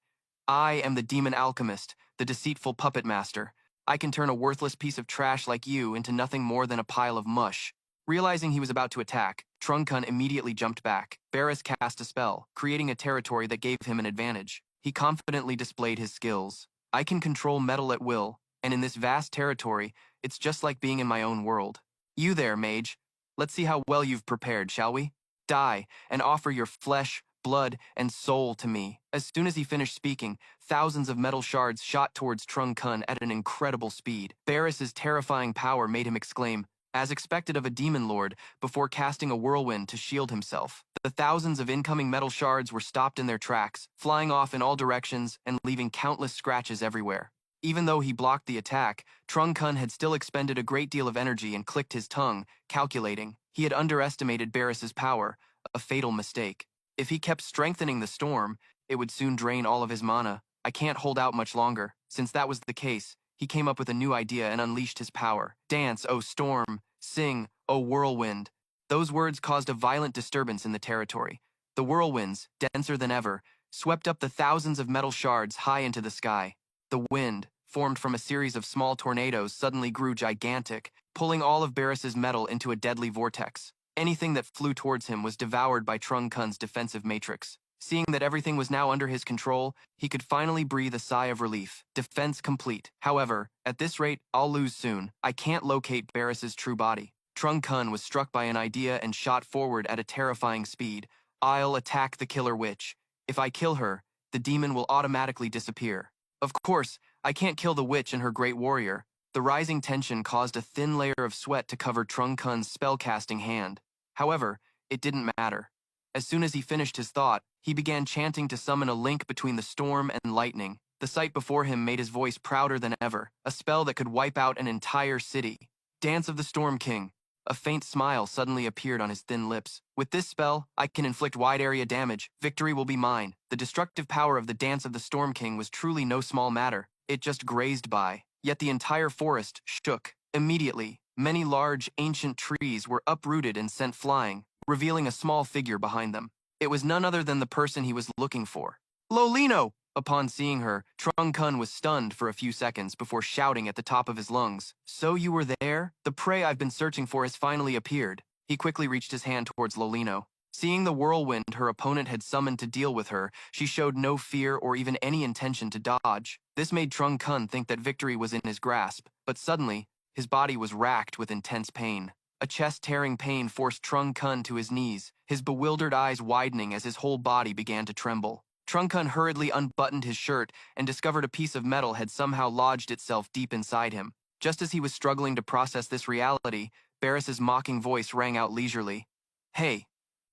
I am the demon alchemist, the deceitful puppet master. I can turn a worthless piece of trash like you into nothing more than a pile of mush. Realizing he was about to attack, Trung Kun immediately jumped back. Barris cast a spell, creating a territory that gave him an advantage. He confidently displayed his skills. I can control metal at will, and in this vast territory, it's just like being in my own world. You there, mage. Let's see how well you've prepared, shall we? Die, and offer your flesh, blood, and soul to me. As soon as he finished speaking, thousands of metal shards shot towards Trung Kun at an incredible speed. Barris's terrifying power made him exclaim, as expected of a demon lord, before casting a whirlwind to shield himself. The thousands of incoming metal shards were stopped in their tracks, flying off in all directions and leaving countless scratches everywhere. Even though he blocked the attack, Trung Kun had still expended a great deal of energy and clicked his tongue, calculating. He had underestimated Barris's power, a fatal mistake. If he kept strengthening the storm, it would soon drain all of his mana. I can't hold out much longer. Since that was the case, he came up with a new idea and unleashed his power. Dance, O storm! Sing, O whirlwind! Those words caused a violent disturbance in the territory. The whirlwinds, denser than ever, swept up the thousands of metal shards high into the sky. The wind, formed from a series of small tornadoes, suddenly grew gigantic, pulling all of Barris's metal into a deadly vortex. Anything that flew towards him was devoured by Trung Kun's defensive matrix. Seeing that everything was now under his control, he could finally breathe a sigh of relief. Defense complete. However, at this rate, I'll lose soon. I can't locate Barris's true body. Trung Kun was struck by an idea and shot forward at a terrifying speed. I'll attack the killer witch. If I kill her, the demon will automatically disappear. Of course, I can't kill the witch and her great warrior. The rising tension caused a thin layer of sweat to cover Trung Kun's spellcasting hand. However, it didn't matter. As soon as he finished his thought, he began chanting to summon a link between the storm and lightning. The sight before him made his voice prouder than ever, a spell that could wipe out an entire city. Dance of the Storm King. A faint smile suddenly appeared on his thin lips. With this spell, I can inflict wide area damage. Victory will be mine. The destructive power of the Dance of the Storm King was truly no small matter. It just grazed by. Yet the entire forest shook. Immediately, many large, ancient trees were uprooted and sent flying, revealing a small figure behind them. It was none other than the person he was looking for. Lolino! Upon seeing her, Trung Kun was stunned for a few seconds before shouting at the top of his lungs, "So you were there? The prey I've been searching for has finally appeared." He quickly reached his hand towards Lolino. Seeing the whirlwind her opponent had summoned to deal with her, she showed no fear or even any intention to dodge. This made Trung Kun think that victory was in his grasp, but suddenly, his body was racked with intense pain. A chest-tearing pain forced Trung Kun to his knees, his bewildered eyes widening as his whole body began to tremble. Trung Kun hurriedly unbuttoned his shirt and discovered a piece of metal had somehow lodged itself deep inside him. Just as he was struggling to process this reality, Barris's mocking voice rang out leisurely. "Hey,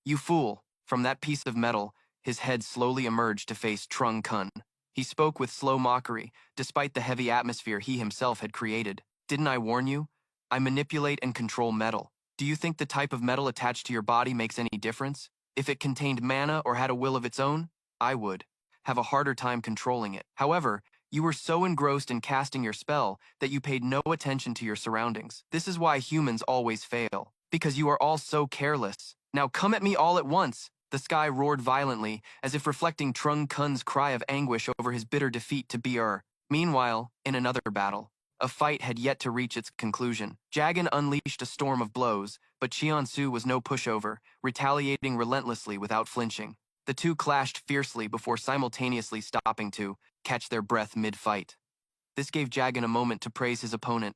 you fool!" From that piece of metal, his head slowly emerged to face Trung Kun. He spoke with slow mockery, despite the heavy atmosphere he himself had created. "Didn't I warn you? I manipulate and control metal. Do you think the type of metal attached to your body makes any difference? If it contained mana or had a will of its own, I would have a harder time controlling it. However, you were so engrossed in casting your spell that you paid no attention to your surroundings. This is why humans always fail, because you are all so careless. Now come at me all at once." The sky roared violently, as if reflecting Trung Kun's cry of anguish over his bitter defeat to Br. Meanwhile, in another battle, a fight had yet to reach its conclusion. Jagan unleashed a storm of blows, but Cheonsu was no pushover, retaliating relentlessly without flinching. The two clashed fiercely before simultaneously stopping to catch their breath mid-fight. This gave Jagan a moment to praise his opponent.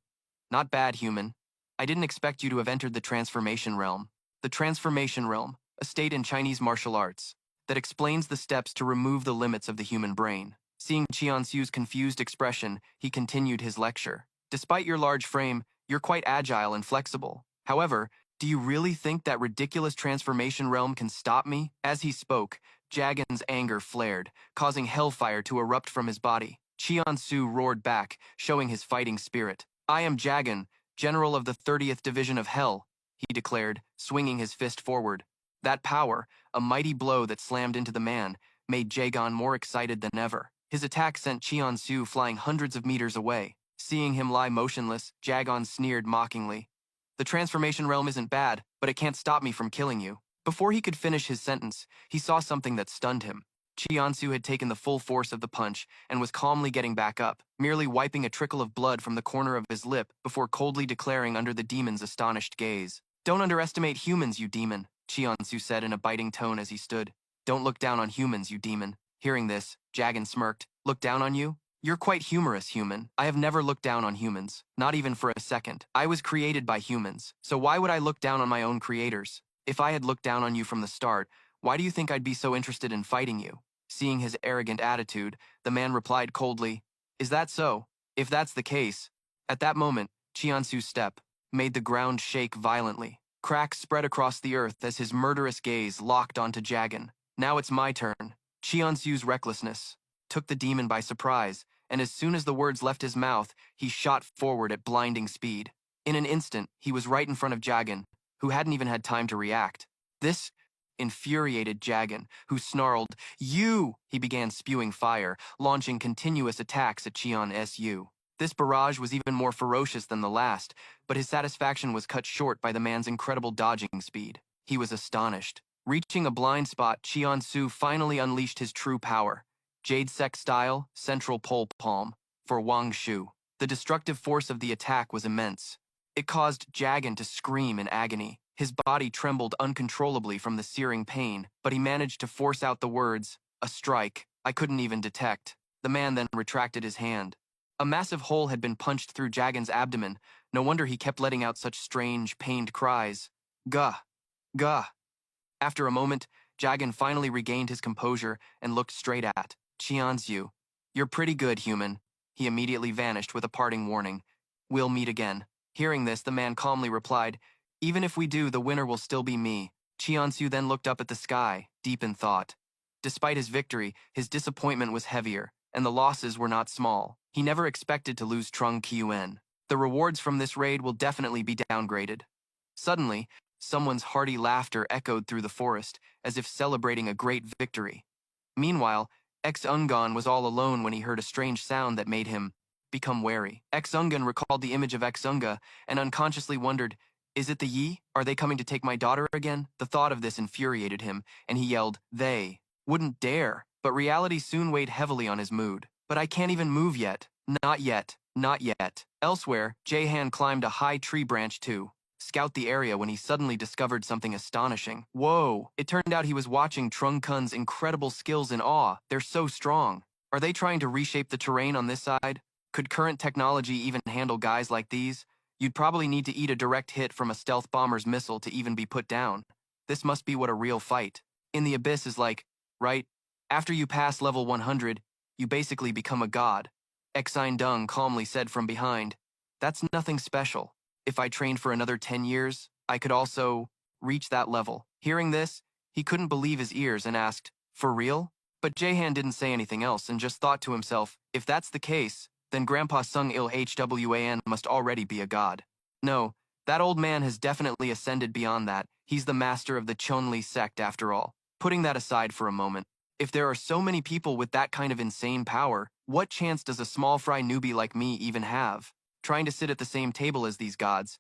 "Not bad, human. I didn't expect you to have entered the Transformation Realm." The Transformation Realm, a state in Chinese martial arts, that explains the steps to remove the limits of the human brain. Seeing Cheonsu's confused expression, he continued his lecture. "Despite your large frame, you're quite agile and flexible. However, do you really think that ridiculous transformation realm can stop me?" As he spoke, Jagan's anger flared, causing hellfire to erupt from his body. Cheonsu roared back, showing his fighting spirit. "I am Jagan, General of the 30th Division of Hell," he declared, swinging his fist forward. That power, a mighty blow that slammed into the man, made Jagan more excited than ever. His attack sent Cheonsu flying hundreds of meters away. Seeing him lie motionless, Jagan sneered mockingly. "The transformation realm isn't bad, but it can't stop me from killing you." Before he could finish his sentence, he saw something that stunned him. Cheonsu had taken the full force of the punch and was calmly getting back up, merely wiping a trickle of blood from the corner of his lip before coldly declaring under the demon's astonished gaze, Don't underestimate humans, you demon, Cheonsu said in a biting tone as he stood. Don't look down on humans, you demon. Hearing this, Jagan smirked. Look down on you? You're quite humorous, human. I have never looked down on humans, not even for a second. I was created by humans, so why would I look down on my own creators? If I had looked down on you from the start, why do you think I'd be so interested in fighting you? Seeing his arrogant attitude, the man replied coldly, Is that so? If that's the case. At that moment, Cheonsu's step made the ground shake violently. Cracks spread across the earth as his murderous gaze locked onto Jagan. Now it's my turn. Cheonsu's recklessness took the demon by surprise, and as soon as the words left his mouth, he shot forward at blinding speed. In an instant, he was right in front of Jagan, who hadn't even had time to react. This infuriated Jagan, who snarled, You! He began spewing fire, launching continuous attacks at Cheon-su. This barrage was even more ferocious than the last, but his satisfaction was cut short by the man's incredible dodging speed. He was astonished. Reaching a blind spot, Cheon-su finally unleashed his true power. Jade Sec style, central pole palm, for Wang Shu. The destructive force of the attack was immense. It caused Jagan to scream in agony. His body trembled uncontrollably from the searing pain, but he managed to force out the words, A strike, I couldn't even detect. The man then retracted his hand. A massive hole had been punched through Jagan's abdomen. No wonder he kept letting out such strange, pained cries. Gah! Gah! After a moment, Jagan finally regained his composure and looked straight at Cheonsu. You're pretty good, human. He immediately vanished with a parting warning. We'll meet again. Hearing this, the man calmly replied, Even if we do, the winner will still be me. Cheonsu then looked up at the sky, deep in thought. Despite his victory, his disappointment was heavier, and the losses were not small. He never expected to lose Trung Kyuen. The rewards from this raid will definitely be downgraded. Suddenly, someone's hearty laughter echoed through the forest, as if celebrating a great victory. Meanwhile, Ex-Ungan was all alone when he heard a strange sound that made him become wary. Ex-Ungan recalled the image of Ex-Unga and unconsciously wondered, Is it the Yi? Are they coming to take my daughter again? The thought of this infuriated him, and he yelled, They wouldn't dare. But reality soon weighed heavily on his mood. But I can't even move yet. Not yet. Not yet. Elsewhere, Jahan climbed a high tree branch to scout the area when he suddenly discovered something astonishing. Whoa! It turned out he was watching Trung Kun's incredible skills in awe. They're so strong. Are they trying to reshape the terrain on this side? Could current technology even handle guys like these? You'd probably need to eat a direct hit from a stealth bomber's missile to even be put down. This must be what a real fight in the abyss is like, right? After you pass level 100, you basically become a god. Exine Dung calmly said from behind, That's nothing special. If I trained for another 10 years, I could also reach that level. Hearing this, he couldn't believe his ears and asked, For real? But Jahan didn't say anything else and just thought to himself, If that's the case, then Grandpa Sung Il Hwan must already be a god. No, that old man has definitely ascended beyond that. He's the master of the Chonli sect after all. Putting that aside for a moment, if there are so many people with that kind of insane power, what chance does a small fry newbie like me even have? Trying to sit at the same table as these gods.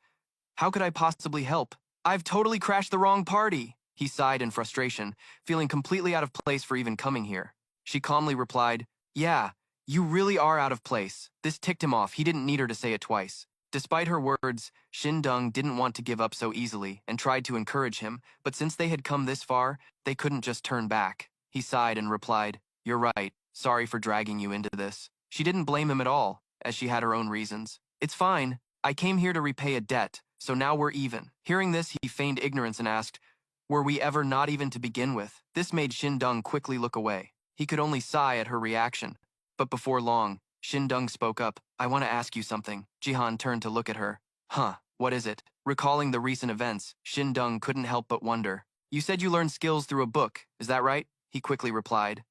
How could I possibly help? I've totally crashed the wrong party, he sighed in frustration, feeling completely out of place for even coming here. She calmly replied, Yeah, you really are out of place. This ticked him off. He didn't need her to say it twice. Despite her words, Shin Dung didn't want to give up so easily and tried to encourage him, but since they had come this far, they couldn't just turn back. He sighed and replied, You're right. Sorry for dragging you into this. She didn't blame him at all, as she had her own reasons. It's fine. I came here to repay a debt, so now we're even. Hearing this, he feigned ignorance and asked, Were we ever not even to begin with? This made Shin Dung quickly look away. He could only sigh at her reaction. But before long, Shin Dung spoke up. I want to ask you something. Jihan turned to look at her. Huh, what is it? Recalling the recent events, Shin Dung couldn't help but wonder. You said you learned skills through a book, is that right? He quickly replied.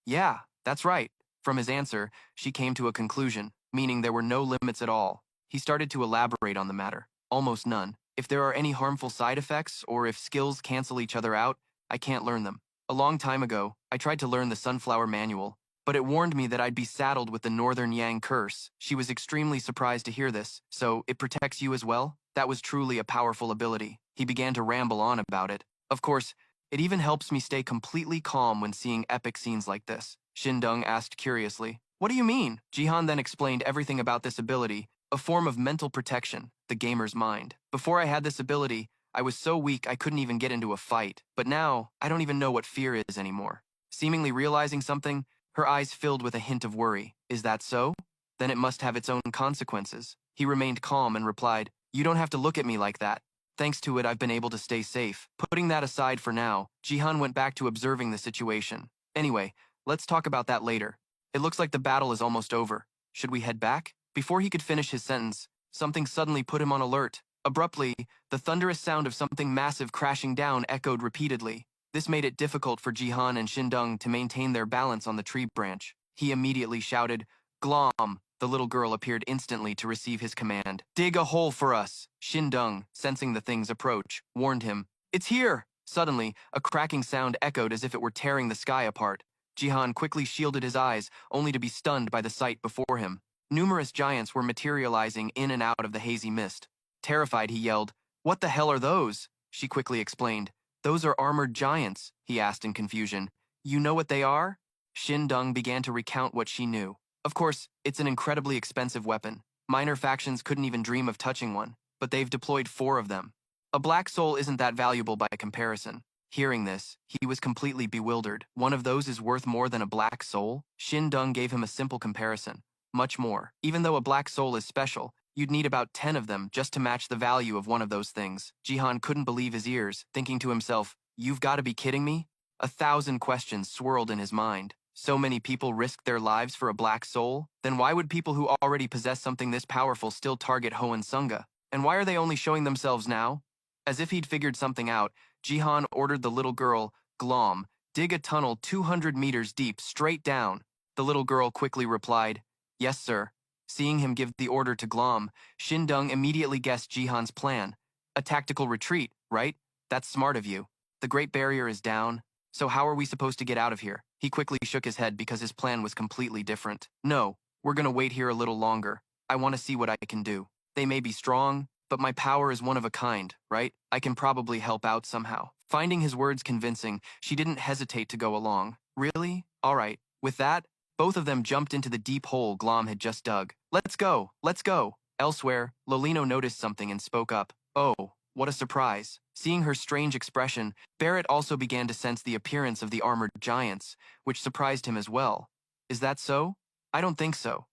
Yeah, that's right. From his answer, she came to a conclusion, meaning there were no limits at all. He started to elaborate on the matter. Almost none. If there are any harmful side effects, or if skills cancel each other out, I can't learn them. A long time ago, I tried to learn the Sunflower Manual, but it warned me that I'd be saddled with the Northern Yang Curse. She was extremely surprised to hear this. So, it protects you as well? That was truly a powerful ability. He began to ramble on about it. Of course, it even helps me stay completely calm when seeing epic scenes like this. Shin Dung asked curiously. What do you mean? Jihan then explained everything about this ability, a form of mental protection, the gamer's mind. Before I had this ability, I was so weak I couldn't even get into a fight. But now, I don't even know what fear is anymore. Seemingly realizing something, her eyes filled with a hint of worry. Is that so? Then it must have its own consequences. He remained calm and replied, "You don't have to look at me like that. Thanks to it, I've been able to stay safe." Putting that aside for now, Jihan went back to observing the situation. Anyway, let's talk about that later. It looks like the battle is almost over. Should we head back? Before he could finish his sentence, something suddenly put him on alert. Abruptly, the thunderous sound of something massive crashing down echoed repeatedly. This made it difficult for Jihan and Shindung to maintain their balance on the tree branch. He immediately shouted, "Glom!" The little girl appeared instantly to receive his command. "Dig a hole for us!" Shindung, sensing the thing's approach, warned him. "It's here!" Suddenly, a cracking sound echoed as if it were tearing the sky apart. Jihan quickly shielded his eyes, only to be stunned by the sight before him. Numerous giants were materializing in and out of the hazy mist. Terrified, he yelled, "What the hell are those?" She quickly explained. "Those are armored giants," he asked in confusion. "You know what they are?" Shindung began to recount what she knew. Of course, it's an incredibly expensive weapon. Minor factions couldn't even dream of touching one, but they've deployed 4 of them. A black soul isn't that valuable by comparison. Hearing this, he was completely bewildered. One of those is worth more than a black soul? Shindung gave him a simple comparison. Much more. Even though a black soul is special, you'd need about 10 of them just to match the value of one of those things. Jihan couldn't believe his ears, thinking to himself, "You've got to be kidding me?" 1,000 questions swirled in his mind. So many people risked their lives for a black soul? Then why would people who already possess something this powerful still target Hohensunga? And why are they only showing themselves now? As if he'd figured something out, Jihan ordered the little girl, Glom, dig a tunnel 200 meters deep straight down. The little girl quickly replied, "Yes, sir." Seeing him give the order to Glom, Shindung immediately guessed Jihan's plan. A tactical retreat, right? That's smart of you. The Great Barrier is down, so how are we supposed to get out of here? He quickly shook his head because his plan was completely different. "No, we're gonna wait here a little longer. I want to see what I can do. They may be strong, but my power is one of a kind, right? I can probably help out somehow." Finding his words convincing, she didn't hesitate to go along. "Really? All right." With that, both of them jumped into the deep hole Glom had just dug. "Let's go! Let's go!" Elsewhere, Lolino noticed something and spoke up. "Oh, what a surprise." Seeing her strange expression, Barrett also began to sense the appearance of the armored giants, which surprised him as well. "Is that so? I don't think so.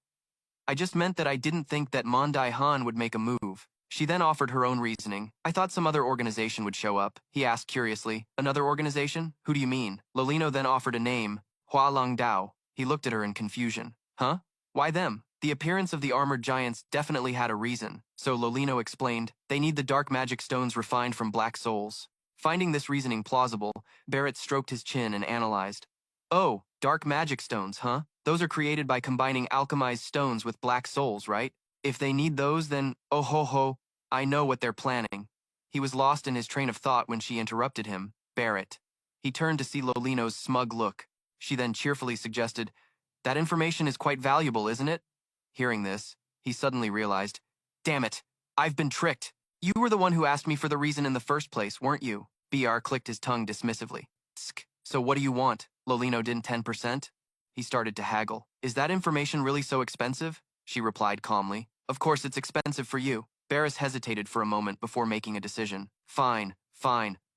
I just meant that I didn't think that Mondai Han would make a move." She then offered her own reasoning. "I thought some other organization would show up," he asked curiously. "Another organization? Who do you mean?" Lolino then offered a name, Hua Long Dao. He looked at her in confusion. "Huh? Why them?" The appearance of the armored giants definitely had a reason, so Lolino explained, "They need the dark magic stones refined from black souls." Finding this reasoning plausible, Barrett stroked his chin and analyzed. "Oh, dark magic stones, huh? Those are created by combining alchemized stones with black souls, right? If they need those, then, oh ho ho, I know what they're planning." He was lost in his train of thought when she interrupted him. "Barrett." He turned to see Lolino's smug look. She then cheerfully suggested, "That information is quite valuable, isn't it?" Hearing this, he suddenly realized, "Damn it, I've been tricked. You were the one who asked me for the reason in the first place, weren't you?" BR clicked his tongue dismissively. "Tsk. So what do you want?" Lolino didn't 10%? He started to haggle. "Is that information really so expensive?" She replied calmly. "Of course it's expensive for you." Barris hesitated for a moment before making a decision. Fine.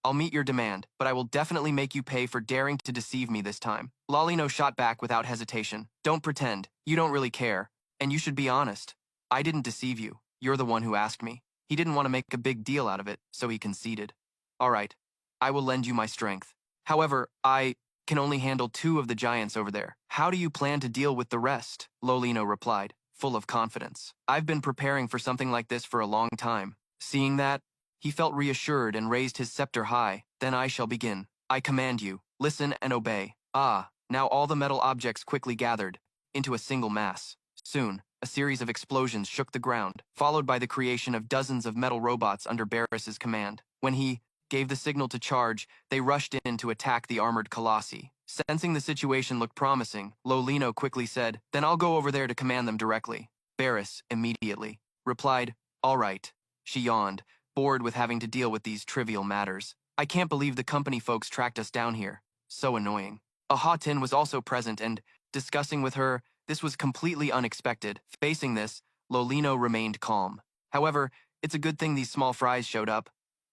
I'll meet your demand, but I will definitely make you pay for daring to deceive me this time." Lolino shot back without hesitation. "Don't pretend. You don't really care. And you should be honest. I didn't deceive you. You're the one who asked me." He didn't want to make a big deal out of it, so he conceded. "All right. I will lend you my strength. However, I can only handle 2 of the giants over there. How do you plan to deal with the rest?" Lolino replied, full of confidence. "I've been preparing for something like this for a long time." Seeing that, he felt reassured and raised his scepter high. "Then I shall begin. I command you, listen and obey." Now all the metal objects quickly gathered into a single mass. Soon, a series of explosions shook the ground, followed by the creation of dozens of metal robots under Barris's command. When he gave the signal to charge, they rushed in to attack the armored colossi. Sensing the situation looked promising, Lolino quickly said, "Then I'll go over there to command them directly." Barris immediately replied, "All right." She yawned, bored with having to deal with these trivial matters. "I can't believe the company folks tracked us down here. So annoying." Ahatin was also present and, discussing with her, this was completely unexpected. Facing this, Lolino remained calm. "However, it's a good thing these small fries showed up.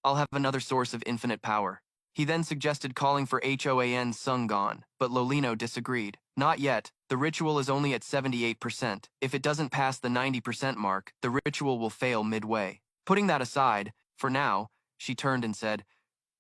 I'll have another source of infinite power. He then suggested calling for Hoan Sungon, but Lolino disagreed. Not yet. The ritual is only at 78%. If it doesn't pass the 90% mark, the ritual will fail midway. Putting that aside, for now, she turned and said,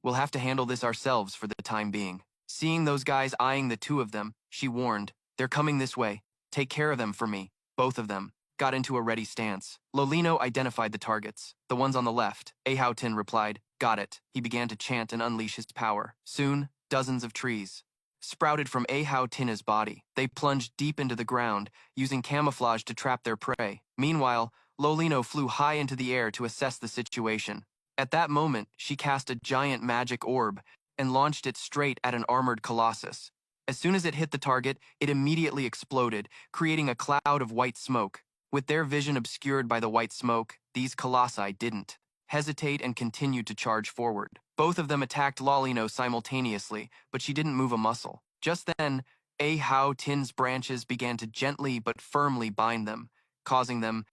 we'll have to handle this ourselves for the time being. Seeing those guys eyeing the two of them, she warned, they're coming this way. Take care of them for me. Both of them got into a ready stance. Lolino identified the targets, the ones on the left. Ahoutin replied, got it. He began to chant and unleash his power. Soon, dozens of trees sprouted from Ahautina's body. They plunged deep into the ground, using camouflage to trap their prey. Meanwhile, Lolino flew high into the air to assess the situation. At that moment, she cast a giant magic orb and launched it straight at an armored colossus. As soon as it hit the target, it immediately exploded, creating a cloud of white smoke. With their vision obscured by the white smoke, these colossi didn't hesitate and continued to charge forward. Both of them attacked Lolino simultaneously, but she didn't move a muscle. Just then, Ahoutin's branches began to gently but firmly bind them, causing them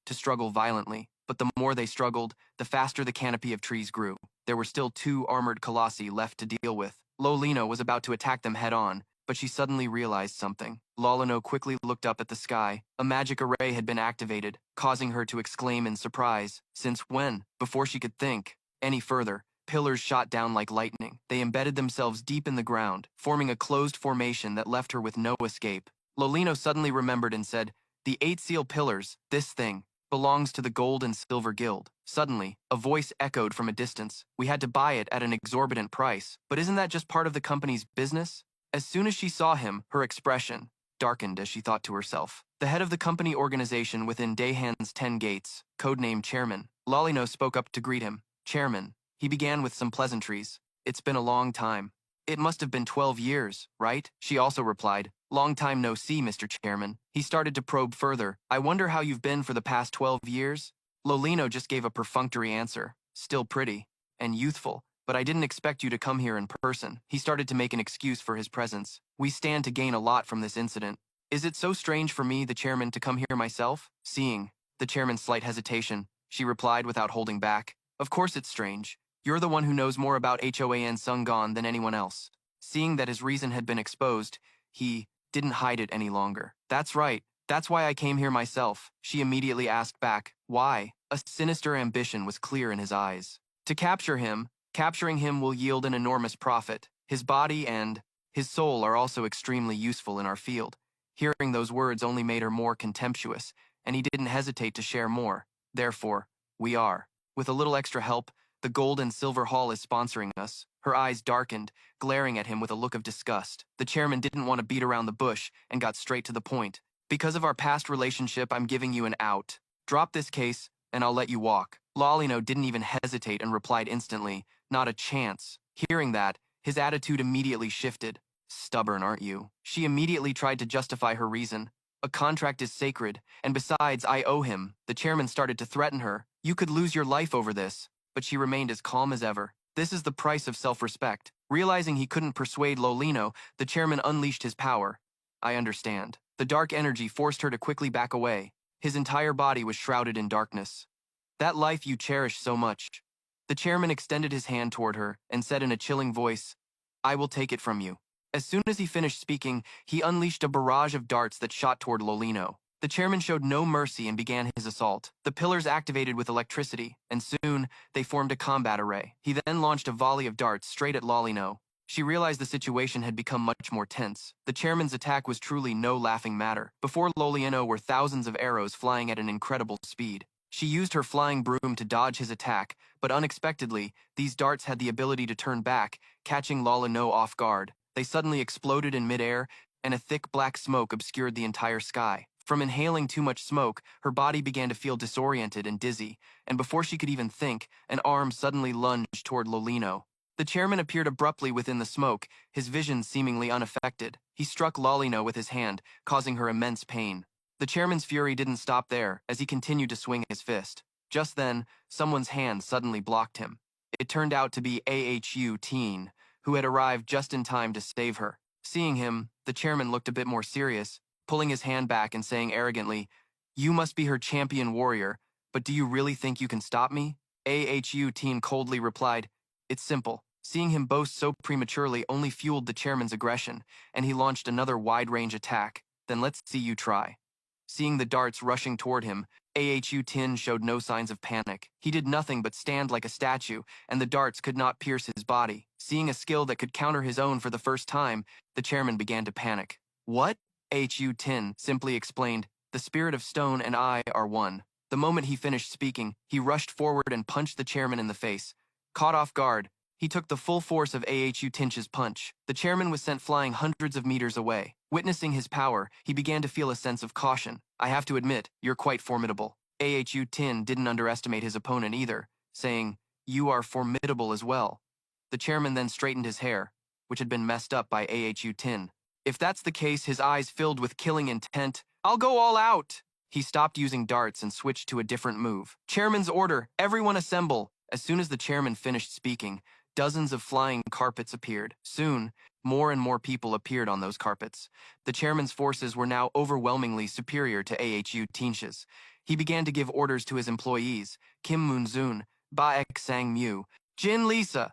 to struggle violently. But the more they struggled, the faster the canopy of trees grew. There were still 2 armored colossi left to deal with. Lolino was about to attack them head-on, but she suddenly realized something. Lolino quickly looked up at the sky. A magic array had been activated, causing her to exclaim in surprise. Since when? Before she could think any further, pillars shot down like lightning. They embedded themselves deep in the ground, forming a closed formation that left her with no escape. Lolino suddenly remembered and said, the 8 seal pillars, this thing, belongs to the Gold and Silver Guild. Suddenly, a voice echoed from a distance. We had to buy it at an exorbitant price. But isn't that just part of the company's business? As soon as she saw him, her expression darkened as she thought to herself. The head of the company organization within Dahan's 10 Gates, codenamed Chairman, Lolino spoke up to greet him. Chairman. He began with some pleasantries. It's been a long time. It must have been 12 years, right? She also replied, long time no see, Mr. Chairman. He started to probe further. I wonder how you've been for the past 12 years? Lolino just gave a perfunctory answer. Still pretty and youthful. But I didn't expect you to come here in person. He started to make an excuse for his presence. We stand to gain a lot from this incident. Is it so strange for me, the chairman, to come here myself? Seeing the chairman's slight hesitation, she replied without holding back. Of course it's strange. You're the one who knows more about Hoan Sungon than anyone else. Seeing that his reason had been exposed, he didn't hide it any longer. That's right. That's why I came here myself. She immediately asked back, why? A sinister ambition was clear in his eyes. To capture him. Capturing him will yield an enormous profit. His body and his soul are also extremely useful in our field. Hearing those words only made her more contemptuous, and he didn't hesitate to share more. Therefore, we are. With a little extra help, the Gold and Silver Hall is sponsoring us. Her eyes darkened, glaring at him with a look of disgust. The chairman didn't want to beat around the bush and got straight to the point. Because of our past relationship, I'm giving you an out. Drop this case, and I'll let you walk. Lolino didn't even hesitate and replied instantly, not a chance. Hearing that, his attitude immediately shifted. Stubborn, aren't you? She immediately tried to justify her reason. A contract is sacred, and besides, I owe him. The chairman started to threaten her. You could lose your life over this. But she remained as calm as ever. This is the price of self-respect. Realizing he couldn't persuade Lolino, the chairman unleashed his power. I understand. The dark energy forced her to quickly back away. His entire body was shrouded in darkness. That life you cherish so much. The chairman extended his hand toward her and said in a chilling voice, I will take it from you. As soon as he finished speaking, he unleashed a barrage of darts that shot toward Lolino. The chairman showed no mercy and began his assault. The pillars activated with electricity, and soon they formed a combat array. He then launched a volley of darts straight at Lolino. She realized the situation had become much more tense. The chairman's attack was truly no laughing matter. Before Lolino were thousands of arrows flying at an incredible speed. She used her flying broom to dodge his attack, but unexpectedly, these darts had the ability to turn back, catching Lolino off guard. They suddenly exploded in midair, and a thick black smoke obscured the entire sky. From inhaling too much smoke, her body began to feel disoriented and dizzy, and before she could even think, an arm suddenly lunged toward Lolino. The chairman appeared abruptly within the smoke, his vision seemingly unaffected. He struck Lolino with his hand, causing her immense pain. The chairman's fury didn't stop there, as he continued to swing his fist. Just then, someone's hand suddenly blocked him. It turned out to be Ahoutin, who had arrived just in time to save her. Seeing him, the chairman looked a bit more serious, pulling his hand back and saying arrogantly, You must be her champion warrior, but do you really think you can stop me? AHU teen coldly replied, "It's simple." Seeing him boast so prematurely only fueled the chairman's aggression, and he launched another wide-range attack. "Then let's see you try." Seeing the darts rushing toward him, AHU Tin showed no signs of panic. He did nothing but stand like a statue, and the darts could not pierce his body. Seeing a skill that could counter his own for the first time, the chairman began to panic. "What?" AHU Tin simply explained, "The spirit of stone and I are one." The moment he finished speaking, he rushed forward and punched the chairman in the face. Caught off guard, he took the full force of AHU Tinch's punch. The chairman was sent flying hundreds of meters away. Witnessing his power, he began to feel a sense of caution. "I have to admit, you're quite formidable." AHU Tin didn't underestimate his opponent either, saying, "You are formidable as well." The chairman then straightened his hair, which had been messed up by AHU Tin. If that's the case, his eyes filled with killing intent. "I'll go all out!" He stopped using darts and switched to a different move. "Chairman's order, everyone assemble." As soon as the chairman finished speaking, dozens of flying carpets appeared. Soon, more and more people appeared on those carpets. The chairman's forces were now overwhelmingly superior to AHU Tinch's. He began to give orders to his employees, Kim Moon-zoon, Baek Sang-mu, Jin Lisa.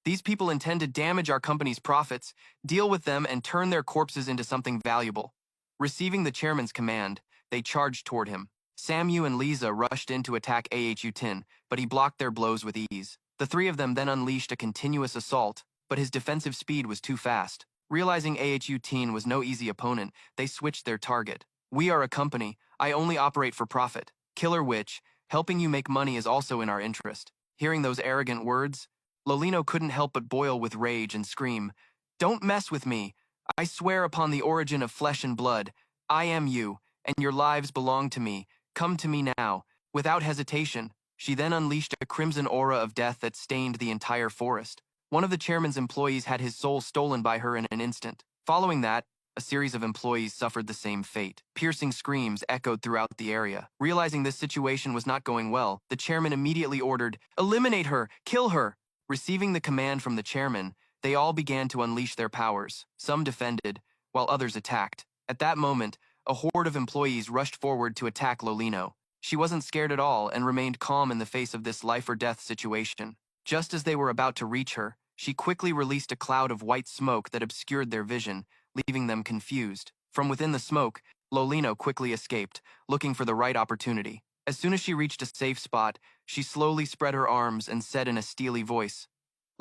These people intend to damage our company's profits, deal with them, and turn their corpses into something valuable. Receiving the chairman's command, they charged toward him. Samu and Lisa rushed in to attack AHU Tin, but he blocked their blows with ease. The three of them then unleashed a continuous assault, but his defensive speed was too fast. Realizing AHU Tin was no easy opponent, they switched their target. "We are a company. I only operate for profit. Killer Witch, helping you make money is also in our interest." Hearing those arrogant words, Lolino couldn't help but boil with rage and scream, "Don't mess with me. I swear upon the origin of flesh and blood. I am you, and your lives belong to me. Come to me now." Without hesitation, she then unleashed a crimson aura of death that stained the entire forest. One of the chairman's employees had his soul stolen by her in an instant. Following that, a series of employees suffered the same fate. Piercing screams echoed throughout the area. Realizing this situation was not going well, the chairman immediately ordered, "Eliminate her! Kill her!" Receiving the command from the chairman, they all began to unleash their powers. Some defended, while others attacked. At that moment, a horde of employees rushed forward to attack Lolino. She wasn't scared at all and remained calm in the face of this life-or-death situation. Just as they were about to reach her, she quickly released a cloud of white smoke that obscured their vision, leaving them confused. From within the smoke, Lolino quickly escaped, looking for the right opportunity. As soon as she reached a safe spot, she slowly spread her arms and said in a steely voice,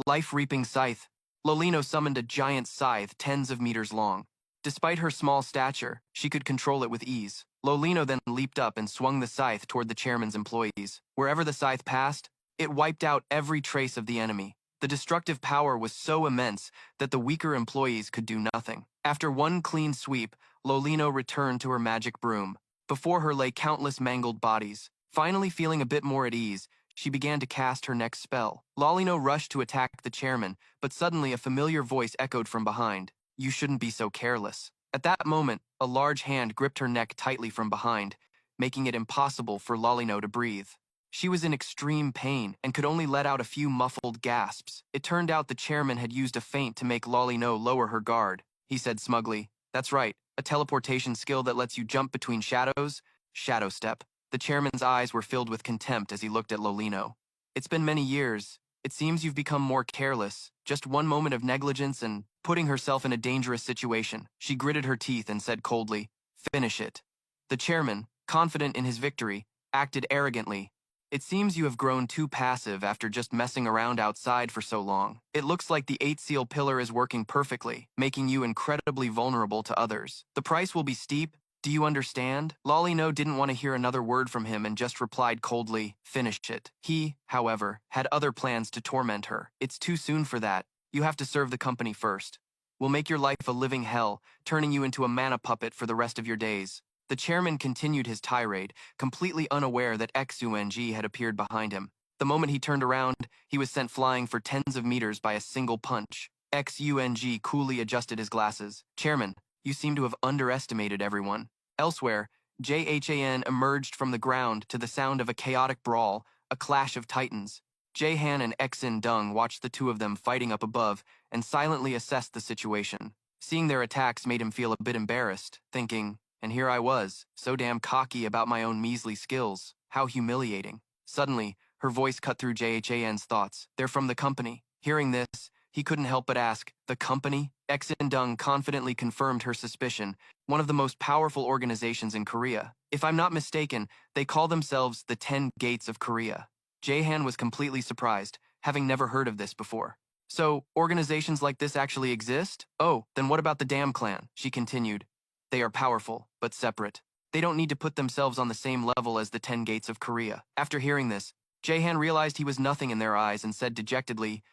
"Life-reaping scythe." Lolino summoned a giant scythe tens of meters long. Despite her small stature, she could control it with ease. Lolino then leaped up and swung the scythe toward the chairman's employees. Wherever the scythe passed, it wiped out every trace of the enemy. The destructive power was so immense that the weaker employees could do nothing. After one clean sweep, Lolino returned to her magic broom. Before her lay countless mangled bodies. Finally feeling a bit more at ease, she began to cast her next spell. Lolino rushed to attack the chairman, but suddenly a familiar voice echoed from behind. "You shouldn't be so careless." At that moment, a large hand gripped her neck tightly from behind, making it impossible for Lolino to breathe. She was in extreme pain and could only let out a few muffled gasps. It turned out the chairman had used a feint to make Lolino lower her guard. He said smugly, "That's right, a teleportation skill that lets you jump between shadows, shadow step." The chairman's eyes were filled with contempt as he looked at Lolino. "It's been many years. It seems you've become more careless. Just one moment of negligence and putting herself in a dangerous situation." She gritted her teeth and said coldly, "Finish it." The chairman, confident in his victory, acted arrogantly. "It seems you have grown too passive after just messing around outside for so long. It looks like the 8-seal pillar is working perfectly, making you incredibly vulnerable to others. The price will be steep. Do you understand?" Lolino didn't want to hear another word from him and just replied coldly, "Finish it." He, however, had other plans to torment her. "It's too soon for that. You have to serve the company first. We'll make your life a living hell, turning you into a mana puppet for the rest of your days." The chairman continued his tirade, completely unaware that XUNG had appeared behind him. The moment he turned around, he was sent flying for tens of meters by a single punch. XUNG coolly adjusted his glasses. "Chairman, you seem to have underestimated everyone." Elsewhere, JHAN emerged from the ground to the sound of a chaotic brawl, a clash of titans. Jahan and Exin Dung watched the two of them fighting up above and silently assessed the situation. Seeing their attacks made him feel a bit embarrassed, thinking, and here I was, so damn cocky about my own measly skills. How humiliating. Suddenly, Her voice cut through JHAN's thoughts. They're from the company. Hearing this, he couldn't help but ask, the company? Exin-dung confidently confirmed her suspicion, one of the most powerful organizations in Korea. If I'm not mistaken, they call themselves the 10 Gates of Korea. Jaehan was completely surprised, having never heard of this before. So, organizations like this actually exist? Oh, then what about the Dam Clan? She continued. They are powerful, but separate. They don't need to put themselves on the same level as the 10 Gates of Korea. After hearing this, Jaehan realized he was nothing in their eyes and said dejectedly,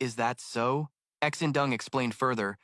is that so? Exin-dung explained further.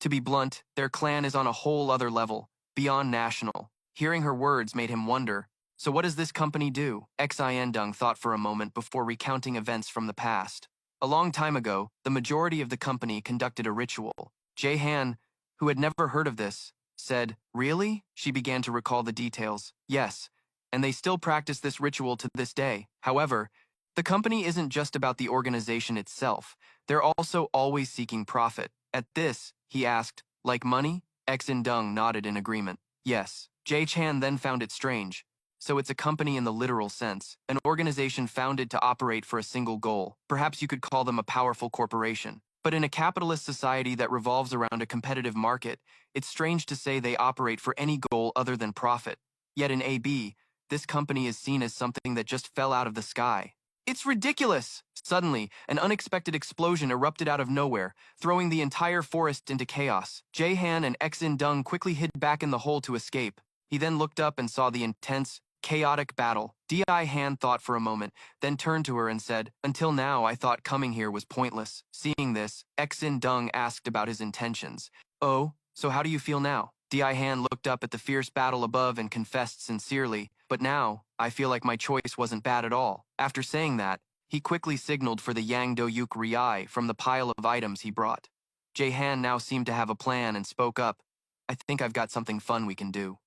To be blunt, their clan is on a whole other level, beyond national. Hearing her words made him wonder, so what does this company do? Xin-dung thought for a moment before recounting events from the past. A long time ago, the majority of the company conducted a ritual. Jaehan, who had never heard of this, said, really? She began to recall the details. Yes, and they still practice this ritual to this day. However, the company isn't just about the organization itself. They're also always seeking profit. At this, he asked, like money? Exin-dung nodded in agreement. Yes. Jae-chan then found it strange. So it's a company in the literal sense, an organization founded to operate for a single goal. Perhaps you could call them a powerful corporation. But in a capitalist society that revolves around a competitive market, it's strange to say they operate for any goal other than profit. Yet in AB, this company is seen as something that just fell out of the sky. It's ridiculous! Suddenly, an unexpected explosion erupted out of nowhere, throwing the entire forest into chaos. Jaehan and Exin-dung quickly hid back in the hole to escape. He then looked up and saw the intense, chaotic battle. Di-Han thought for a moment, then turned to her and said, until now I thought coming here was pointless. Seeing this, Exin-dung asked about his intentions. Oh, so how do you feel now? Di-Han looked up at the fierce battle above and confessed sincerely, but now, I feel like my choice wasn't bad at all. After saying that, he quickly signaled for the Yang Do-yuk Riai from the pile of items he brought. Jaehan now seemed to have a plan and spoke up. I think I've got something fun we can do.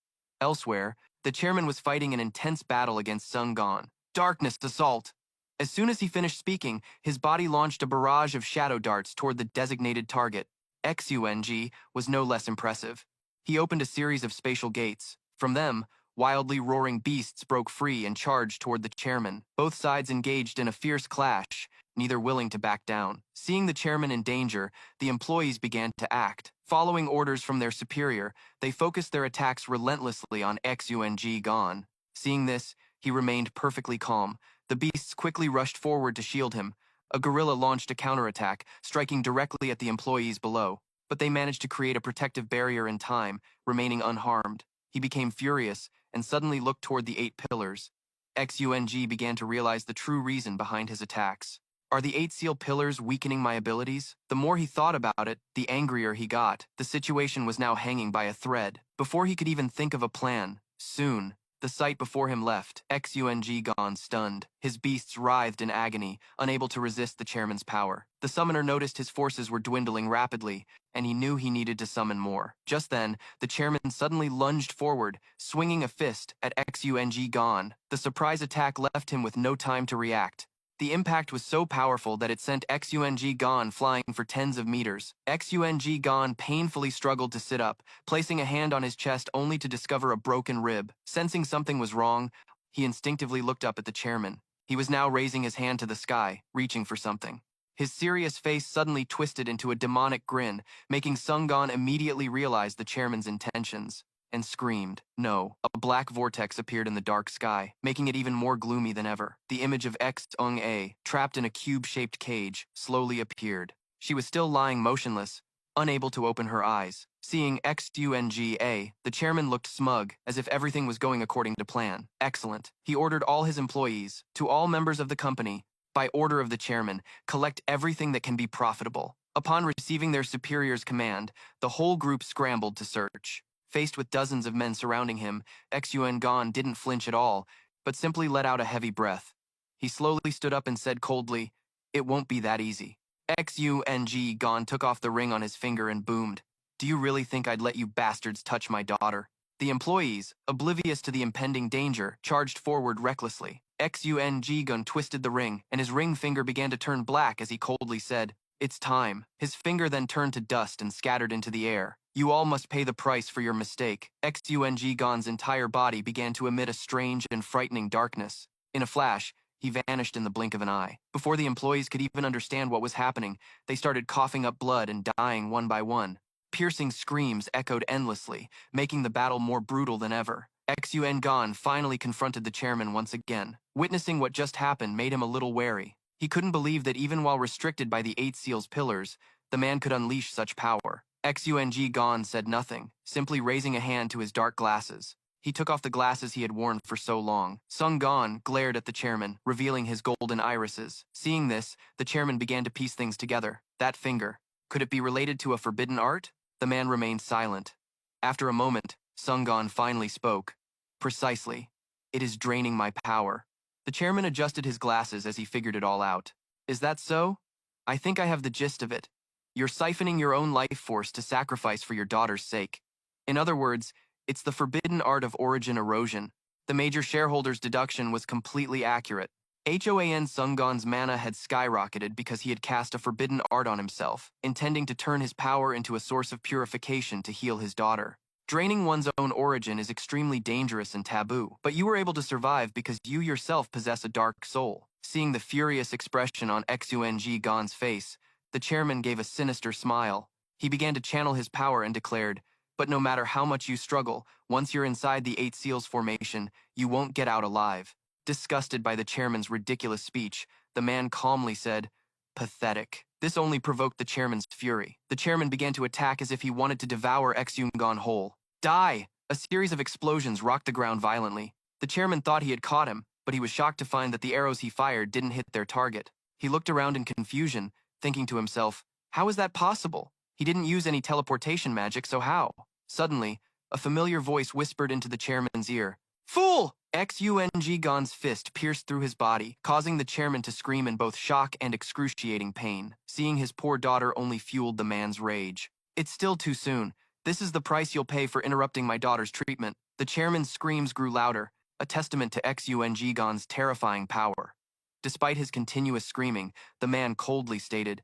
Elsewhere, the chairman was fighting an intense battle against Sung-gon. Darkness assault! As soon as he finished speaking, his body launched a barrage of shadow darts toward the designated target. Xung was no less impressive. He opened a series of spatial gates. From them, wildly roaring beasts broke free and charged toward the chairman. Both sides engaged in a fierce clash, neither willing to back down. Seeing the chairman in danger, the employees began to act. Following orders from their superior, they focused their attacks relentlessly on Xung-gon. Seeing this, he remained perfectly calm. The beasts quickly rushed forward to shield him. A gorilla launched a counterattack, striking directly at the employees below. But they managed to create a protective barrier in time, remaining unharmed. He became furious and suddenly looked toward the 8 pillars. Xung began to realize the true reason behind his attacks. Are the 8 seal pillars weakening my abilities? The more he thought about it, the angrier he got. The situation was now hanging by a thread. Before he could even think of a plan, soon, the sight before him left, Xung gone stunned. His beasts writhed in agony, unable to resist the chairman's power. The summoner noticed his forces were dwindling rapidly, and he knew he needed to summon more. Just then, the chairman suddenly lunged forward, swinging a fist at Xung gone. The surprise attack left him with no time to react. The impact was so powerful that it sent Xung gone flying for tens of meters. Xung gone painfully struggled to sit up, placing a hand on his chest only to discover a broken rib. Sensing something was wrong, he instinctively looked up at the chairman. He was now raising his hand to the sky, reaching for something. His serious face suddenly twisted into a demonic grin, making Sung-gon immediately realize the chairman's intentions. And screamed. No, a black vortex appeared in the dark sky, making it even more gloomy than ever. The image of Xung-a, trapped in a cube-shaped cage, slowly appeared. She was still lying motionless, unable to open her eyes. Seeing Xung-a, the chairman looked smug, as if everything was going according to plan. Excellent. He ordered all his employees, to all members of the company, by order of the chairman, collect everything that can be profitable. Upon receiving their superior's command, the whole group scrambled to search. Faced with dozens of men surrounding him, Xung didn't flinch at all, but simply let out a heavy breath. He slowly stood up and said coldly, "It won't be that easy." Xung took off the ring on his finger and boomed, "Do you really think I'd let you bastards touch my daughter?" The employees, oblivious to the impending danger, charged forward recklessly. Xung twisted the ring, and his ring finger began to turn black as he coldly said, "It's time." His finger then turned to dust and scattered into the air. "You all must pay the price for your mistake." Xung-gon's entire body began to emit a strange and frightening darkness. In a flash, He vanished in the blink of an eye. Before the employees could even understand what was happening, they started coughing up blood and dying one by one. Piercing screams echoed endlessly, making the battle more brutal than ever. Xun Gon finally confronted the chairman once again. Witnessing what just happened made him a little wary. He couldn't believe that even while restricted by the Eight Seals pillars, the man could unleash such power. Xung Gon said nothing, simply raising a hand to his dark glasses. He took off the glasses he had worn for so long. Sung Gon glared at the chairman, revealing his golden irises. Seeing this, the chairman began to piece things together. That finger. Could it be related to a forbidden art? The man remained silent. After a moment, Sung Gon finally spoke. Precisely. It is draining my power. The chairman adjusted his glasses as he figured it all out. Is that so? I think I have the gist of it. You're siphoning your own life force to sacrifice for your daughter's sake. In other words, it's the forbidden art of origin erosion. The major shareholder's deduction was completely accurate. Hoan Sung Gon's mana had skyrocketed because he had cast a forbidden art on himself, intending to turn his power into a source of purification to heal his daughter. Draining one's own origin is extremely dangerous and taboo, but you were able to survive because you yourself possess a dark soul. Seeing the furious expression on Xung Gon's face, the chairman gave a sinister smile. He began to channel his power and declared, but no matter how much you struggle, once you're inside the Eight Seals formation, you won't get out alive. Disgusted by the chairman's ridiculous speech, the man calmly said, pathetic. This only provoked the chairman's fury. The chairman began to attack as if he wanted to devour Xung whole. Die! A series of explosions rocked the ground violently. The chairman thought he had caught him, but he was shocked to find that the arrows he fired didn't hit their target. He looked around in confusion, thinking to himself, how is that possible? He didn't use any teleportation magic, so how? Suddenly, a familiar voice whispered into the chairman's ear. Fool! Xung Gon's fist pierced through his body, causing the chairman to scream in both shock and excruciating pain. Seeing his poor daughter only fueled the man's rage. It's still too soon. This is the price you'll pay for interrupting my daughter's treatment. The chairman's screams grew louder, a testament to Xung Gon's terrifying power. Despite his continuous screaming, the man coldly stated,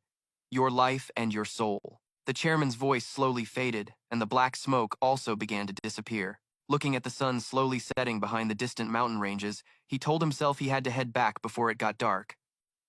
your life and your soul. The chairman's voice slowly faded, and the black smoke also began to disappear. Looking at the sun slowly setting behind the distant mountain ranges, he told himself he had to head back before it got dark.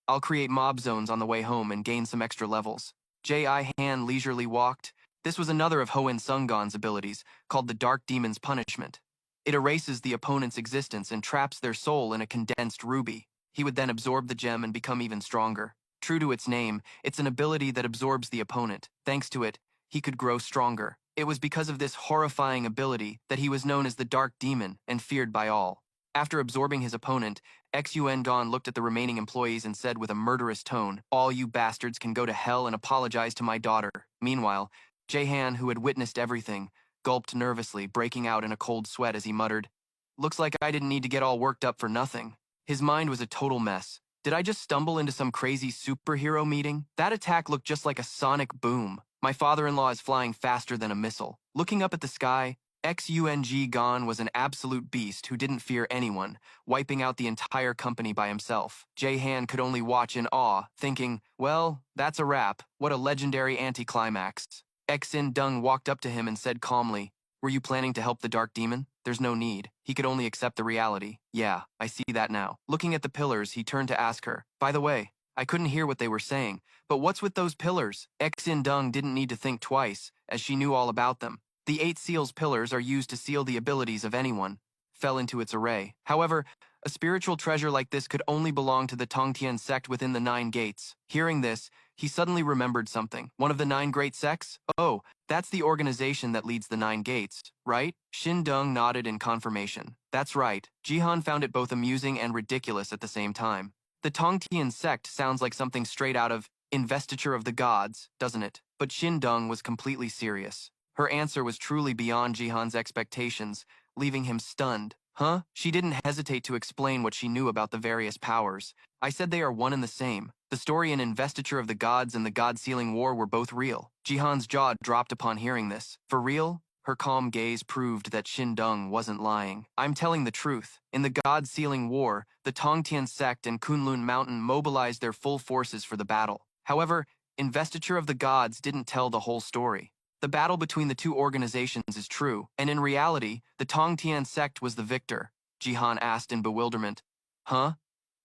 I'll create mob zones on the way home and gain some extra levels. Han leisurely walked. This was another of Hoenn Sung Gon's abilities, called the Dark Demon's Punishment. It erases the opponent's existence and traps their soul in a condensed ruby. He would then absorb the gem and become even stronger. True to its name, it's an ability that absorbs the opponent. Thanks to it, he could grow stronger. It was because of this horrifying ability that he was known as the Dark Demon and feared by all. After absorbing his opponent, Xun Gon looked at the remaining employees and said with a murderous tone, all you bastards can go to hell and apologize to my daughter. Meanwhile, Jae-han, who had witnessed everything, gulped nervously, breaking out in a cold sweat as he muttered, looks like I didn't need to get all worked up for nothing. His mind was a total mess. Did I just stumble into some crazy superhero meeting? That attack looked just like a sonic boom. My father-in-law is flying faster than a missile. Looking up at the sky, Xung Gon was an absolute beast who didn't fear anyone, wiping out the entire company by himself. Jae-han could only watch in awe, thinking, well, that's a wrap. What a legendary anticlimax. Xin-dung walked up to him and said calmly, were you planning to help the Dark Demon? There's no need. He could only accept the reality. Yeah, I see that now. Looking at the pillars, he turned to ask her, by the way, I couldn't hear what they were saying, but what's with those pillars? Xin-dung didn't need to think twice, as she knew all about them. The Eight Seals pillars are used to seal the abilities of anyone. Fell into its array. However, a spiritual treasure like this could only belong to the Tongtian sect within the 9 gates. Hearing this, he suddenly remembered something. One of the 9 great sects? Oh, that's the organization that leads the 9 gates, right? Xin-dung nodded in confirmation. That's right. Jihan found it both amusing and ridiculous at the same time. The Tongtian sect sounds like something straight out of Investiture of the Gods, doesn't it? But Xin-dung was completely serious. Her answer was truly beyond Jihan's expectations, leaving him stunned. Huh? She didn't hesitate to explain what she knew about the various powers. I said they are one and the same. The story in Investiture of the Gods and the God-Sealing War were both real. Jihan's jaw dropped upon hearing this. For real? Her calm gaze proved that Xin-dung wasn't lying. I'm telling the truth. In the God-Sealing War, the Tongtian sect and Kunlun Mountain mobilized their full forces for the battle. However, Investiture of the Gods didn't tell the whole story. The battle between the two organizations is true, and in reality, the Tongtian sect was the victor. Jihan asked in bewilderment. Huh?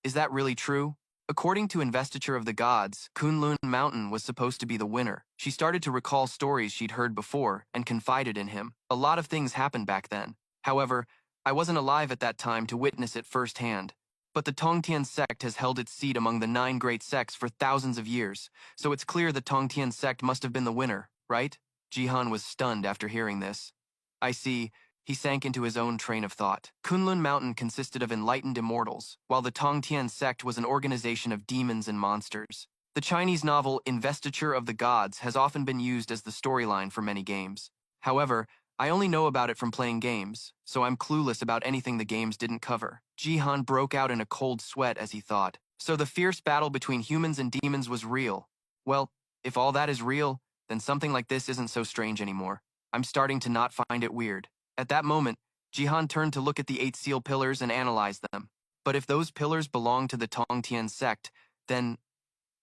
Is that really true? According to Investiture of the Gods, Kunlun Mountain was supposed to be the winner. She started to recall stories she'd heard before and confided in him. A lot of things happened back then. However, I wasn't alive at that time to witness it firsthand. But the Tongtian sect has held its seat among the 9 great sects for thousands of years, so it's clear the Tongtian sect must have been the winner, right? Jihan was stunned after hearing this. I see. He sank into his own train of thought. Kunlun Mountain consisted of enlightened immortals, while the Tongtian sect was an organization of demons and monsters. The Chinese novel Investiture of the Gods has often been used as the storyline for many games. However, I only know about it from playing games, so I'm clueless about anything the games didn't cover. Jihan broke out in a cold sweat as he thought. So the fierce battle between humans and demons was real. Well, if all that is real, then something like this isn't so strange anymore. I'm starting to not find it weird. At that moment, Jihan turned to look at the 8 seal pillars and analyze them. But if those pillars belong to the Tongtian sect, then...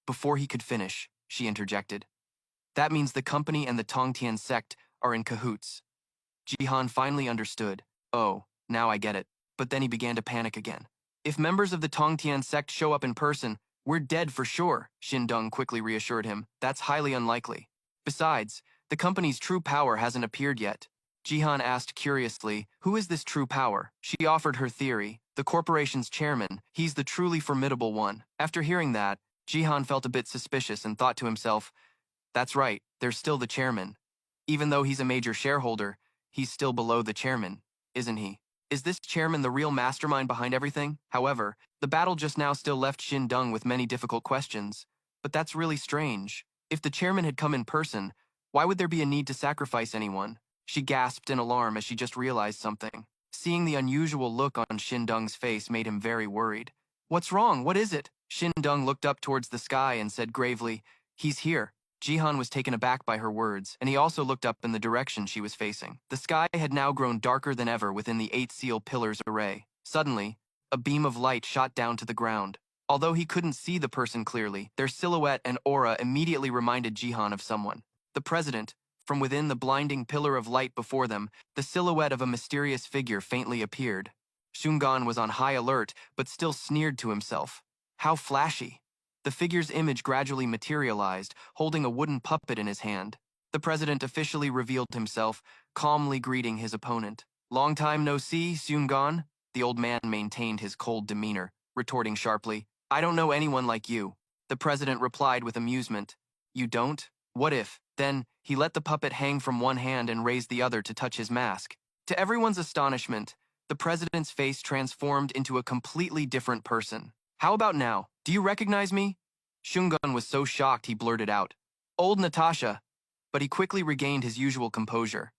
Before he could finish, she interjected. That means the company and the Tongtian sect are in cahoots. Jihan finally understood. Oh, now I get it. But then he began to panic again. If members of the Tongtian sect show up in person, we're dead for sure, Shindong quickly reassured him. That's highly unlikely. Besides, the company's true power hasn't appeared yet. Jihan asked curiously, who is this true power? She offered her theory. The corporation's chairman, he's the truly formidable one. After hearing that, Jihan felt a bit suspicious and thought to himself, that's right, there's still the chairman. Even though he's a major shareholder, he's still below the chairman, isn't he? Is this chairman the real mastermind behind everything? However, the battle just now still left Shindong with many difficult questions. But that's really strange. If the chairman had come in person, why would there be a need to sacrifice anyone? She gasped in alarm as she just realized something. Seeing the unusual look on Shindong's face made him very worried. What's wrong? What is it? Shindong looked up towards the sky and said gravely, he's here. Jihan was taken aback by her words, and he also looked up in the direction she was facing. The sky had now grown darker than ever within the 8 seal pillars array. Suddenly, a beam of light shot down to the ground. Although he couldn't see the person clearly, their silhouette and aura immediately reminded Jihan of someone. The president. From within the blinding pillar of light before them, the silhouette of a mysterious figure faintly appeared. Shungan was on high alert, but still sneered to himself. How flashy! The figure's image gradually materialized, holding a wooden puppet in his hand. The president officially revealed himself, calmly greeting his opponent. Long time no see, Shungan? The old man maintained his cold demeanor, retorting sharply, I don't know anyone like you. The president replied with amusement. You don't? What if? Then, he let the puppet hang from one hand and raised the other to touch his mask. To everyone's astonishment, the president's face transformed into a completely different person. How about now? Do you recognize me? Shungan was so shocked he blurted out, Old Natasha. But he quickly regained his usual composure.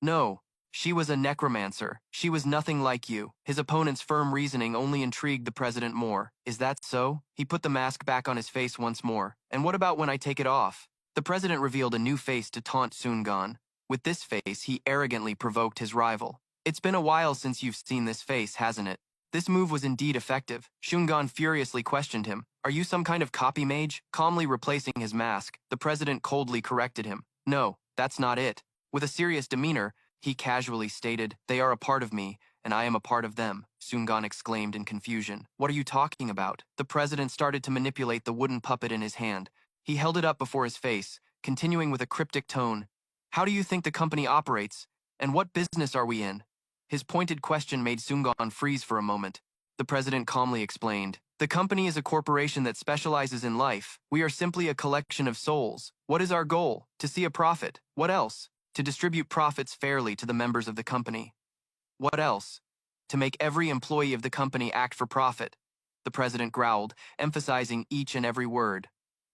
No, she was a necromancer. She was nothing like you. His opponent's firm reasoning only intrigued the president more. Is that so? He put the mask back on his face once more. And what about when I take it off? The president revealed a new face to taunt Shungan. With this face, he arrogantly provoked his rival. It's been a while since you've seen this face, hasn't it? This move was indeed effective. Shungan furiously questioned him. Are you some kind of copy mage? Calmly replacing his mask, the president coldly corrected him. No, that's not it. With a serious demeanor, he casually stated, They are a part of me, and I am a part of them, Shungan exclaimed in confusion. What are you talking about? The president started to manipulate the wooden puppet in his hand. He held it up before his face, continuing with a cryptic tone. How do you think the company operates? And what business are we in? His pointed question made Shungan freeze for a moment. The president calmly explained, The company is a corporation that specializes in life. We are simply a collection of souls. What is our goal? To see a profit. What else? To distribute profits fairly to the members of the company. What else? To make every employee of the company act for profit. The president growled, emphasizing each and every word.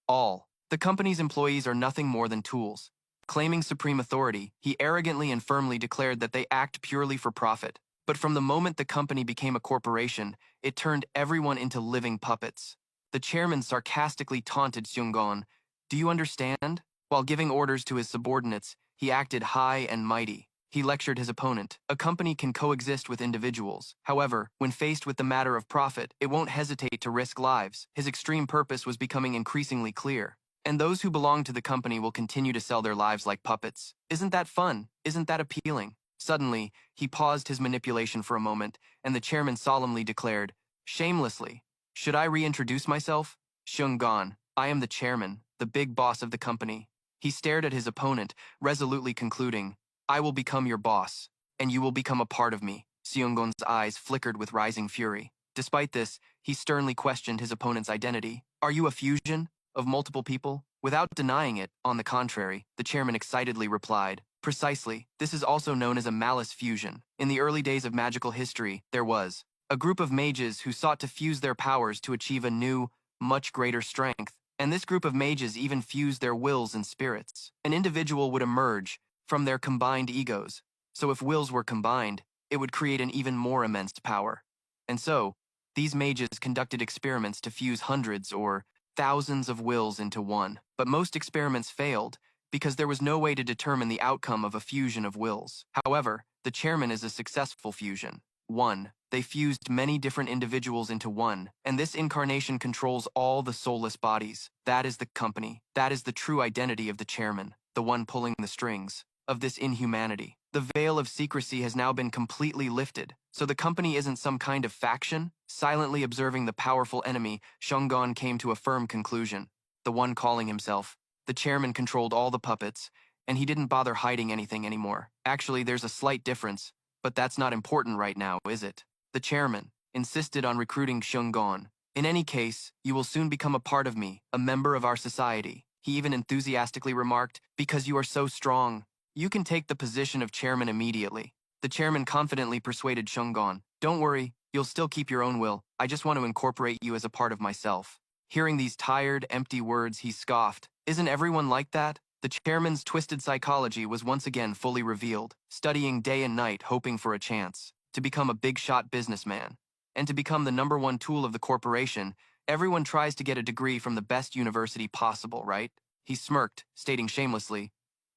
All. The company's employees are nothing more than tools. Claiming supreme authority, he arrogantly and firmly declared that they act purely for profit. But from the moment the company became a corporation, it turned everyone into living puppets. The chairman sarcastically taunted Shungan. Do you understand? While giving orders to his subordinates, he acted high and mighty. He lectured his opponent. A company can coexist with individuals. However, when faced with the matter of profit, it won't hesitate to risk lives. His extreme purpose was becoming increasingly clear. And those who belong to the company will continue to sell their lives like puppets. Isn't that fun? Isn't that appealing? Suddenly, he paused his manipulation for a moment, and the chairman solemnly declared, Shamelessly. Should I reintroduce myself? Xionggan, I am the chairman, the big boss of the company. He stared at his opponent, resolutely concluding, I will become your boss, and you will become a part of me. Xionggan's eyes flickered with rising fury. Despite this, he sternly questioned his opponent's identity. Are you a fusion of multiple people? Without denying it, on the contrary, the chairman excitedly replied, precisely, this is also known as a malice fusion. In the early days of magical history, there was a group of mages who sought to fuse their powers to achieve a new, much greater strength, and this group of mages even fused their wills and spirits. An individual would emerge from their combined egos, so if wills were combined, it would create an even more immense power. And so, these mages conducted experiments to fuse hundreds or thousands of wills into one, but most experiments failed because there was no way to determine the outcome of a fusion of wills. However, the chairman is a successful fusion. 1. They fused many different individuals into one, and this incarnation controls all the soulless bodies. That is the company. That is the true identity of the chairman, the one pulling the strings of this inhumanity. The veil of secrecy has now been completely lifted, so the company isn't some kind of faction. Silently observing the powerful enemy, Xionggan came to a firm conclusion. The one calling himself the chairman controlled all the puppets, and he didn't bother hiding anything anymore. Actually, there's a slight difference, but that's not important right now, is it? The chairman insisted on recruiting Xionggan. In any case, you will soon become a part of me, a member of our society. He even enthusiastically remarked, because you are so strong, you can take the position of chairman immediately. The chairman confidently persuaded Xionggan, don't worry, you'll still keep your own will. I just want to incorporate you as a part of myself. Hearing these tired, empty words, he scoffed. Isn't everyone like that? The chairman's twisted psychology was once again fully revealed, studying day and night hoping for a chance to become a big-shot businessman. And to become the #1 tool of the corporation, everyone tries to get a degree from the best university possible, right? He smirked, stating shamelessly,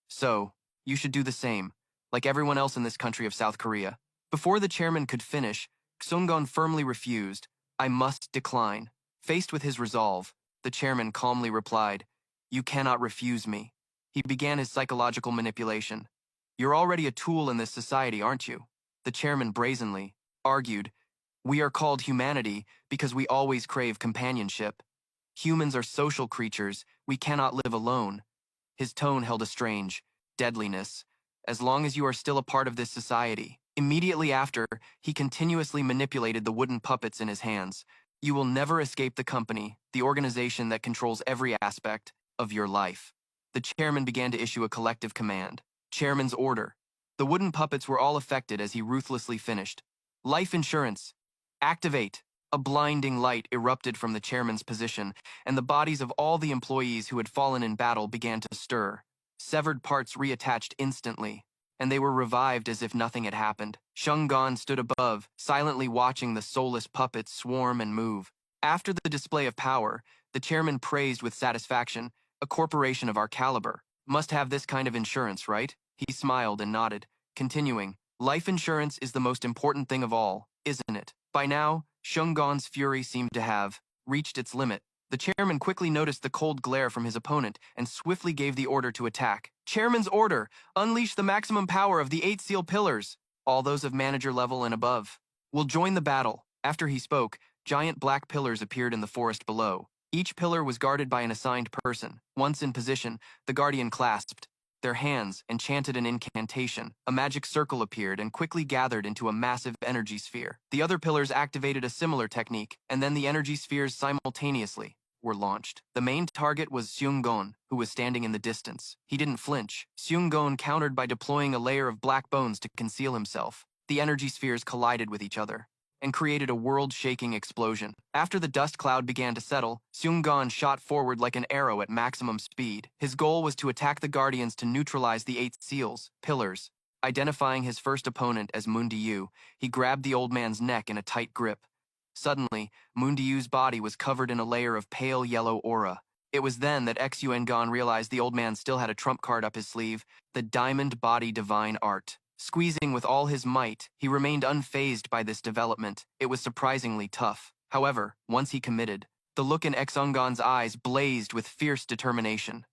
so, you should do the same, like everyone else in this country of South Korea. Before the chairman could finish, Xionggan firmly refused, I must decline. Faced with his resolve, the chairman calmly replied, you cannot refuse me. He began his psychological manipulation. You're already a tool in this society, aren't you? The chairman brazenly argued, we are called humanity because we always crave companionship. Humans are social creatures, we cannot live alone. His tone held a strange deadliness. As long as you are still a part of this society. Immediately after, he continuously manipulated the wooden puppets in his hands. You will never escape the company, the organization that controls every aspect of your life. The chairman began to issue a collective command. Chairman's order. The wooden puppets were all affected as he ruthlessly finished. Life insurance. Activate. A blinding light erupted from the chairman's position, and the bodies of all the employees who had fallen in battle began to stir. Severed parts reattached instantly, and they were revived as if nothing had happened. Xionggan stood above, silently watching the soulless puppets swarm and move. After the display of power, the chairman praised with satisfaction, a corporation of our caliber must have this kind of insurance, right? He smiled and nodded, continuing, life insurance is the most important thing of all, isn't it? By now, Xionggan's fury seemed to have reached its limit. The chairman quickly noticed the cold glare from his opponent and swiftly gave the order to attack. Chairman's order! Unleash the maximum power of the 8 seal pillars! All those of manager level and above will join the battle. After he spoke, giant black pillars appeared in the forest below. Each pillar was guarded by an assigned person. Once in position, the guardian clasped their hands and chanted an incantation. A magic circle appeared and quickly gathered into a massive energy sphere. The other pillars activated a similar technique, and then the energy spheres simultaneously were launched. The main target was Xionggan, who was standing in the distance. He didn't flinch. Xionggan countered by deploying a layer of black bones to conceal himself. The energy spheres collided with each other and created a world-shaking explosion. After the dust cloud began to settle, Xionggan shot forward like an arrow at maximum speed. His goal was to attack the Guardians to neutralize the 8 seals, pillars. Identifying his first opponent as Moondiyu, he grabbed the old man's neck in a tight grip. Suddenly, Moondiyu's body was covered in a layer of pale yellow aura. It was then that Xionggan realized the old man still had a trump card up his sleeve, the Diamond Body Divine Art. Squeezing with all his might, he remained unfazed by this development. It was surprisingly tough. However, once he committed, the look in Xionggan's eyes blazed with fierce determination.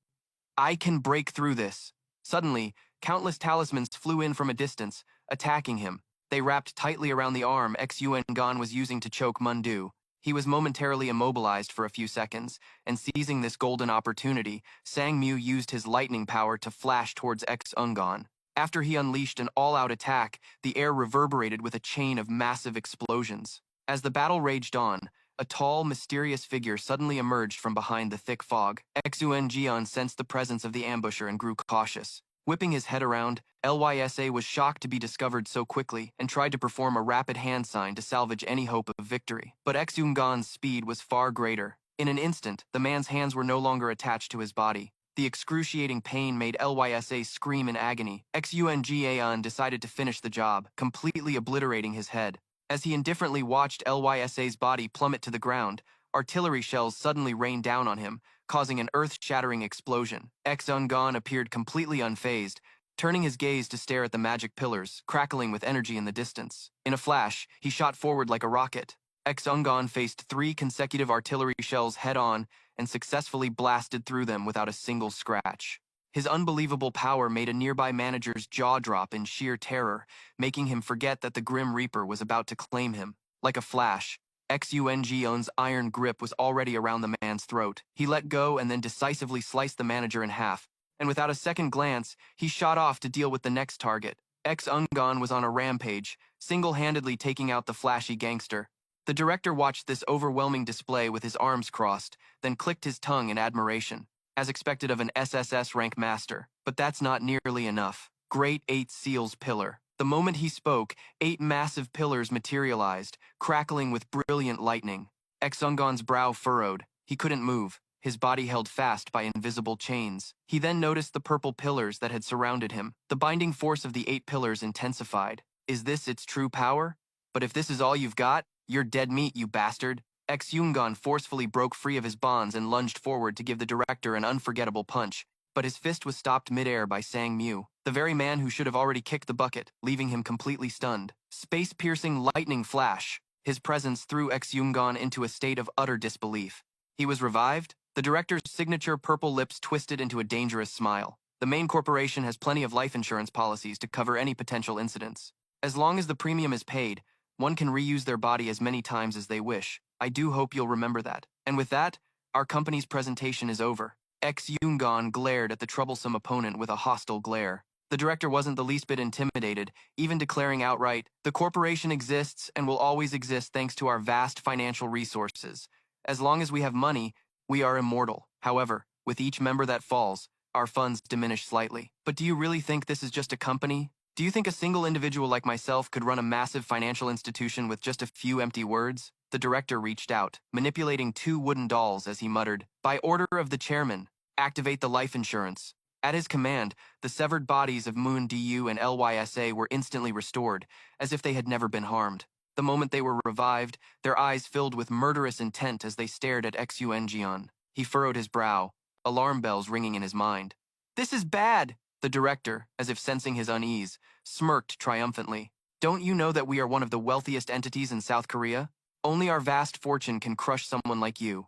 I can break through this. Suddenly, countless talismans flew in from a distance, attacking him. They wrapped tightly around the arm Xionggan was using to choke Mundu. He was momentarily immobilized for a few seconds, and seizing this golden opportunity, Sang-Mu used his lightning power to flash towards Ex-Ungon. After he unleashed an all-out attack, the air reverberated with a chain of massive explosions. As the battle raged on, a tall, mysterious figure suddenly emerged from behind the thick fog. Ex-Ungon sensed the presence of the ambusher and grew cautious. Whipping his head around, Lysa was shocked to be discovered so quickly and tried to perform a rapid hand sign to salvage any hope of victory. But Ex-Ungon's speed was far greater. In an instant, the man's hands were no longer attached to his body. The excruciating pain made Lysa scream in agony. Ex-Ungon decided to finish the job, completely obliterating his head. As he indifferently watched Lysa's body plummet to the ground, artillery shells suddenly rained down on him, causing an earth-shattering explosion. Ex-Ungon appeared completely unfazed, turning his gaze to stare at the magic pillars, crackling with energy in the distance. In a flash, he shot forward like a rocket. Ex-Ungon faced 3 consecutive artillery shells head-on and successfully blasted through them without a single scratch. His unbelievable power made a nearby manager's jaw drop in sheer terror, making him forget that the Grim Reaper was about to claim him. Like a flash, Ex-Ungon's iron grip was already around the man's throat. He let go and then decisively sliced the manager in half, and without a second glance, he shot off to deal with the next target. Ex-Ungon was on a rampage, single-handedly taking out the flashy gangster. The director watched this overwhelming display with his arms crossed, then clicked his tongue in admiration, as expected of an SSS rank master. But that's not nearly enough. Great 8 Seals Pillar. The moment he spoke, 8 massive pillars materialized, crackling with brilliant lightning. Ex-Ungon's brow furrowed. He couldn't move, his body held fast by invisible chains. He then noticed the purple pillars that had surrounded him. The binding force of the 8 pillars intensified. Is this its true power? But if this is all you've got, you're dead meat, you bastard. Ex-Ungon forcefully broke free of his bonds and lunged forward to give the director an unforgettable punch, but his fist was stopped midair by Sang-Mu, the very man who should have already kicked the bucket, leaving him completely stunned. Space-piercing lightning flash. His presence threw Ex-Ungon into a state of utter disbelief. He was revived. The director's signature purple lips twisted into a dangerous smile. The main corporation has plenty of life insurance policies to cover any potential incidents. As long as the premium is paid, one can reuse their body as many times as they wish. I do hope you'll remember that. And with that, our company's presentation is over. Ex-Ungon glared at the troublesome opponent with a hostile glare. The director wasn't the least bit intimidated, even declaring outright, "The corporation exists and will always exist thanks to our vast financial resources. As long as we have money, we are immortal. However, with each member that falls, our funds diminish slightly." But do you really think this is just a company? Do you think a single individual like myself could run a massive financial institution with just a few empty words? The director reached out, manipulating 2 wooden dolls as he muttered, "By order of the chairman, activate the life insurance." At his command, the severed bodies of Moon Du and Lysa were instantly restored, as if they had never been harmed. The moment they were revived, their eyes filled with murderous intent as they stared at Ex-Ungon. He furrowed his brow, alarm bells ringing in his mind. "This is bad!" The director, as if sensing his unease, smirked triumphantly. "Don't you know that we are one of the wealthiest entities in South Korea? Only our vast fortune can crush someone like you.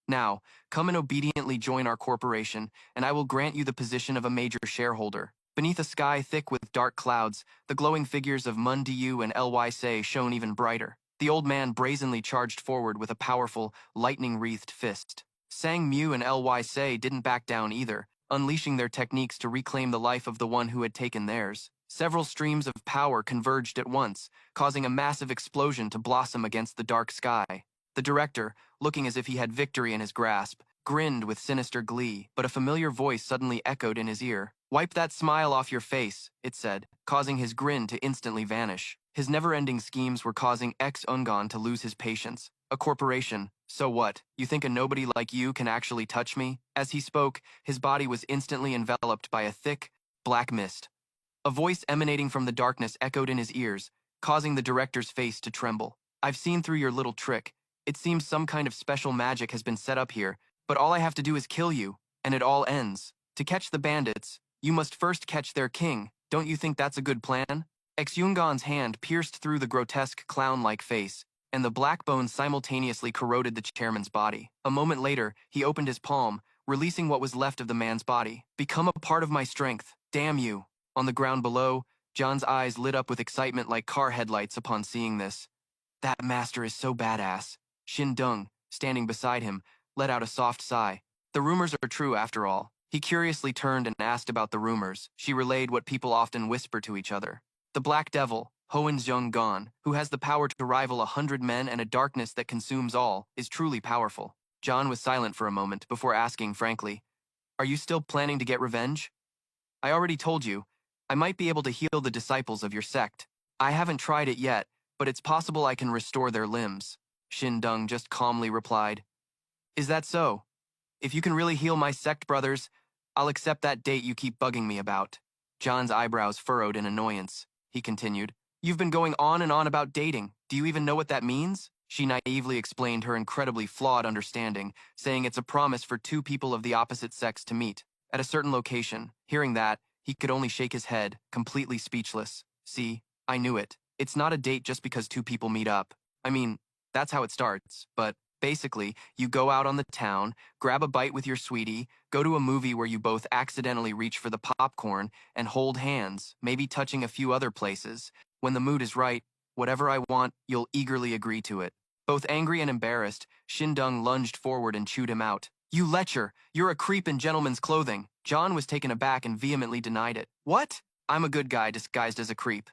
Now, come and obediently join our corporation, and I will grant you the position of a major shareholder." Beneath a sky thick with dark clouds, the glowing figures of Moon Du and Lysa shone even brighter. The old man brazenly charged forward with a powerful, lightning-wreathed fist. Sang-Mu and Lysa didn't back down either, unleashing their techniques to reclaim the life of the one who had taken theirs. Several streams of power converged at once, causing a massive explosion to blossom against the dark sky. The director, looking as if he had victory in his grasp, grinned with sinister glee, but a familiar voice suddenly echoed in his ear. "Wipe that smile off your face," it said, causing his grin to instantly vanish. His never-ending schemes were causing Ex-Ungon to lose his patience. "A corporation. So what? You think a nobody like you can actually touch me?" As he spoke, his body was instantly enveloped by a thick, black mist. A voice emanating from the darkness echoed in his ears, causing the director's face to tremble. "I've seen through your little trick. It seems some kind of special magic has been set up here, but all I have to do is kill you, and it all ends. To catch the bandits, you must first catch their king. Don't you think that's a good plan?" Ex-Ungon's hand pierced through the grotesque clown-like face, and the black bones simultaneously corroded the chairman's body. A moment later, he opened his palm, releasing what was left of the man's body. "Become a part of my strength. Damn you." On the ground below, John's eyes lit up with excitement like car headlights upon seeing this. "That master is so badass. Shin Dung, standing beside him, let out a soft sigh. The rumors are true after all. He curiously turned and asked about the rumors. She relayed what people often whisper to each other. The Black Devil, Hoen Zheng Gon, who has the power to rival 100 men and a darkness that consumes all, is truly powerful. John was silent for a moment before asking frankly, "Are you still planning to get revenge?" "I already told you. I might be able to heal the disciples of your sect. I haven't tried it yet, but it's possible I can restore their limbs." Shin Dung just calmly replied, "Is that so? If you can really heal my sect brothers, I'll accept that date you keep bugging me about." John's eyebrows furrowed in annoyance. He continued, "You've been going on and on about dating. Do you even know what that means?" She naively explained her incredibly flawed understanding, saying it's a promise for two people of the opposite sex to meet at a certain location. Hearing that, he could only shake his head, completely speechless. "See, I knew it. It's not a date just because two people meet up. I mean, that's how it starts, but basically, you go out on the town, grab a bite with your sweetie, go to a movie where you both accidentally reach for the popcorn, and hold hands, maybe touching a few other places. When the mood is right, whatever I want, you'll eagerly agree to it." Both angry and embarrassed, Shindung lunged forward and chewed him out. "You lecher! You're a creep in gentleman's clothing." John was taken aback and vehemently denied it. "What? I'm a good guy disguised as a creep.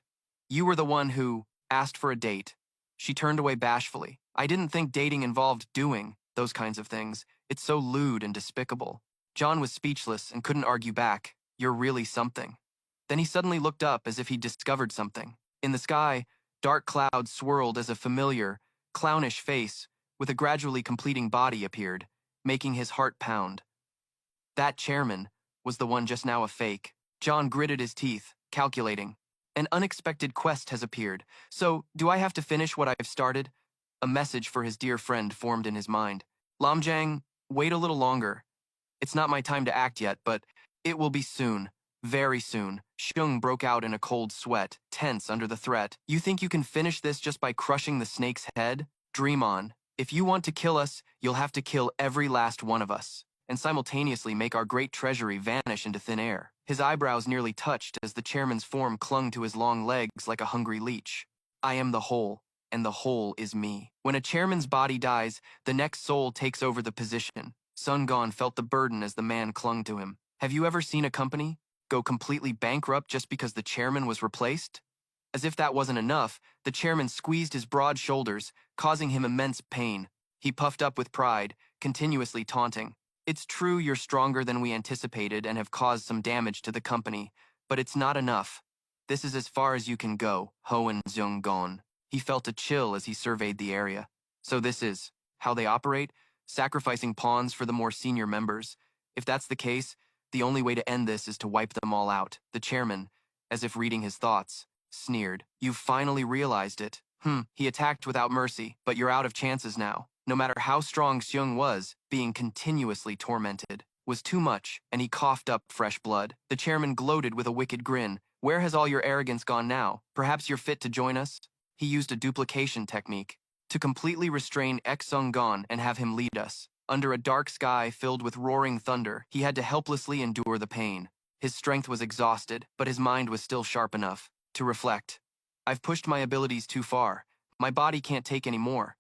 You were the one who asked for a date." She turned away bashfully. "I didn't think dating involved doing those kinds of things. It's so lewd and despicable." John was speechless and couldn't argue back. "You're really something." Then he suddenly looked up as if he'd discovered something. In the sky, dark clouds swirled as a familiar, clownish face with a gradually completing body appeared, making his heart pound. That chairman was the one just now a fake. John gritted his teeth, calculating. An unexpected quest has appeared. So, do I have to finish what I've started? A message for his dear friend formed in his mind. "Lamjang, wait a little longer. It's not my time to act yet, but it will be soon. Very soon." Shung broke out in a cold sweat, tense under the threat. "You think you can finish this just by crushing the snake's head? Dream on. If you want to kill us, you'll have to kill every last one of us, and simultaneously make our great treasury vanish into thin air." His eyebrows nearly touched as the chairman's form clung to his long legs like a hungry leech. "I am the whole, and the whole is me. When a chairman's body dies, the next soul takes over the position." Sun Gon felt the burden as the man clung to him. Have you ever seen a company go completely bankrupt just because the chairman was replaced? As if that wasn't enough, the chairman squeezed his broad shoulders, causing him immense pain. He puffed up with pride, continuously taunting. "It's true you're stronger than we anticipated and have caused some damage to the company, but it's not enough. This is as far as you can go, Hoen Zheng Gon." He felt a chill as he surveyed the area. "So this is how they operate? Sacrificing pawns for the more senior members? If that's the case, the only way to end this is to wipe them all out." The chairman, as if reading his thoughts, sneered. "You've finally realized it. He attacked without mercy, but you're out of chances now." No matter how strong Xiong was, being continuously tormented was too much, and he coughed up fresh blood. The chairman gloated with a wicked grin. "Where has all your arrogance gone now? Perhaps you're fit to join us?" He used a duplication technique to completely restrain Xung Gon and have him lead us. Under a dark sky filled with roaring thunder, he had to helplessly endure the pain. His strength was exhausted, but his mind was still sharp enough to reflect. "I've pushed my abilities too far. My body can't take any more.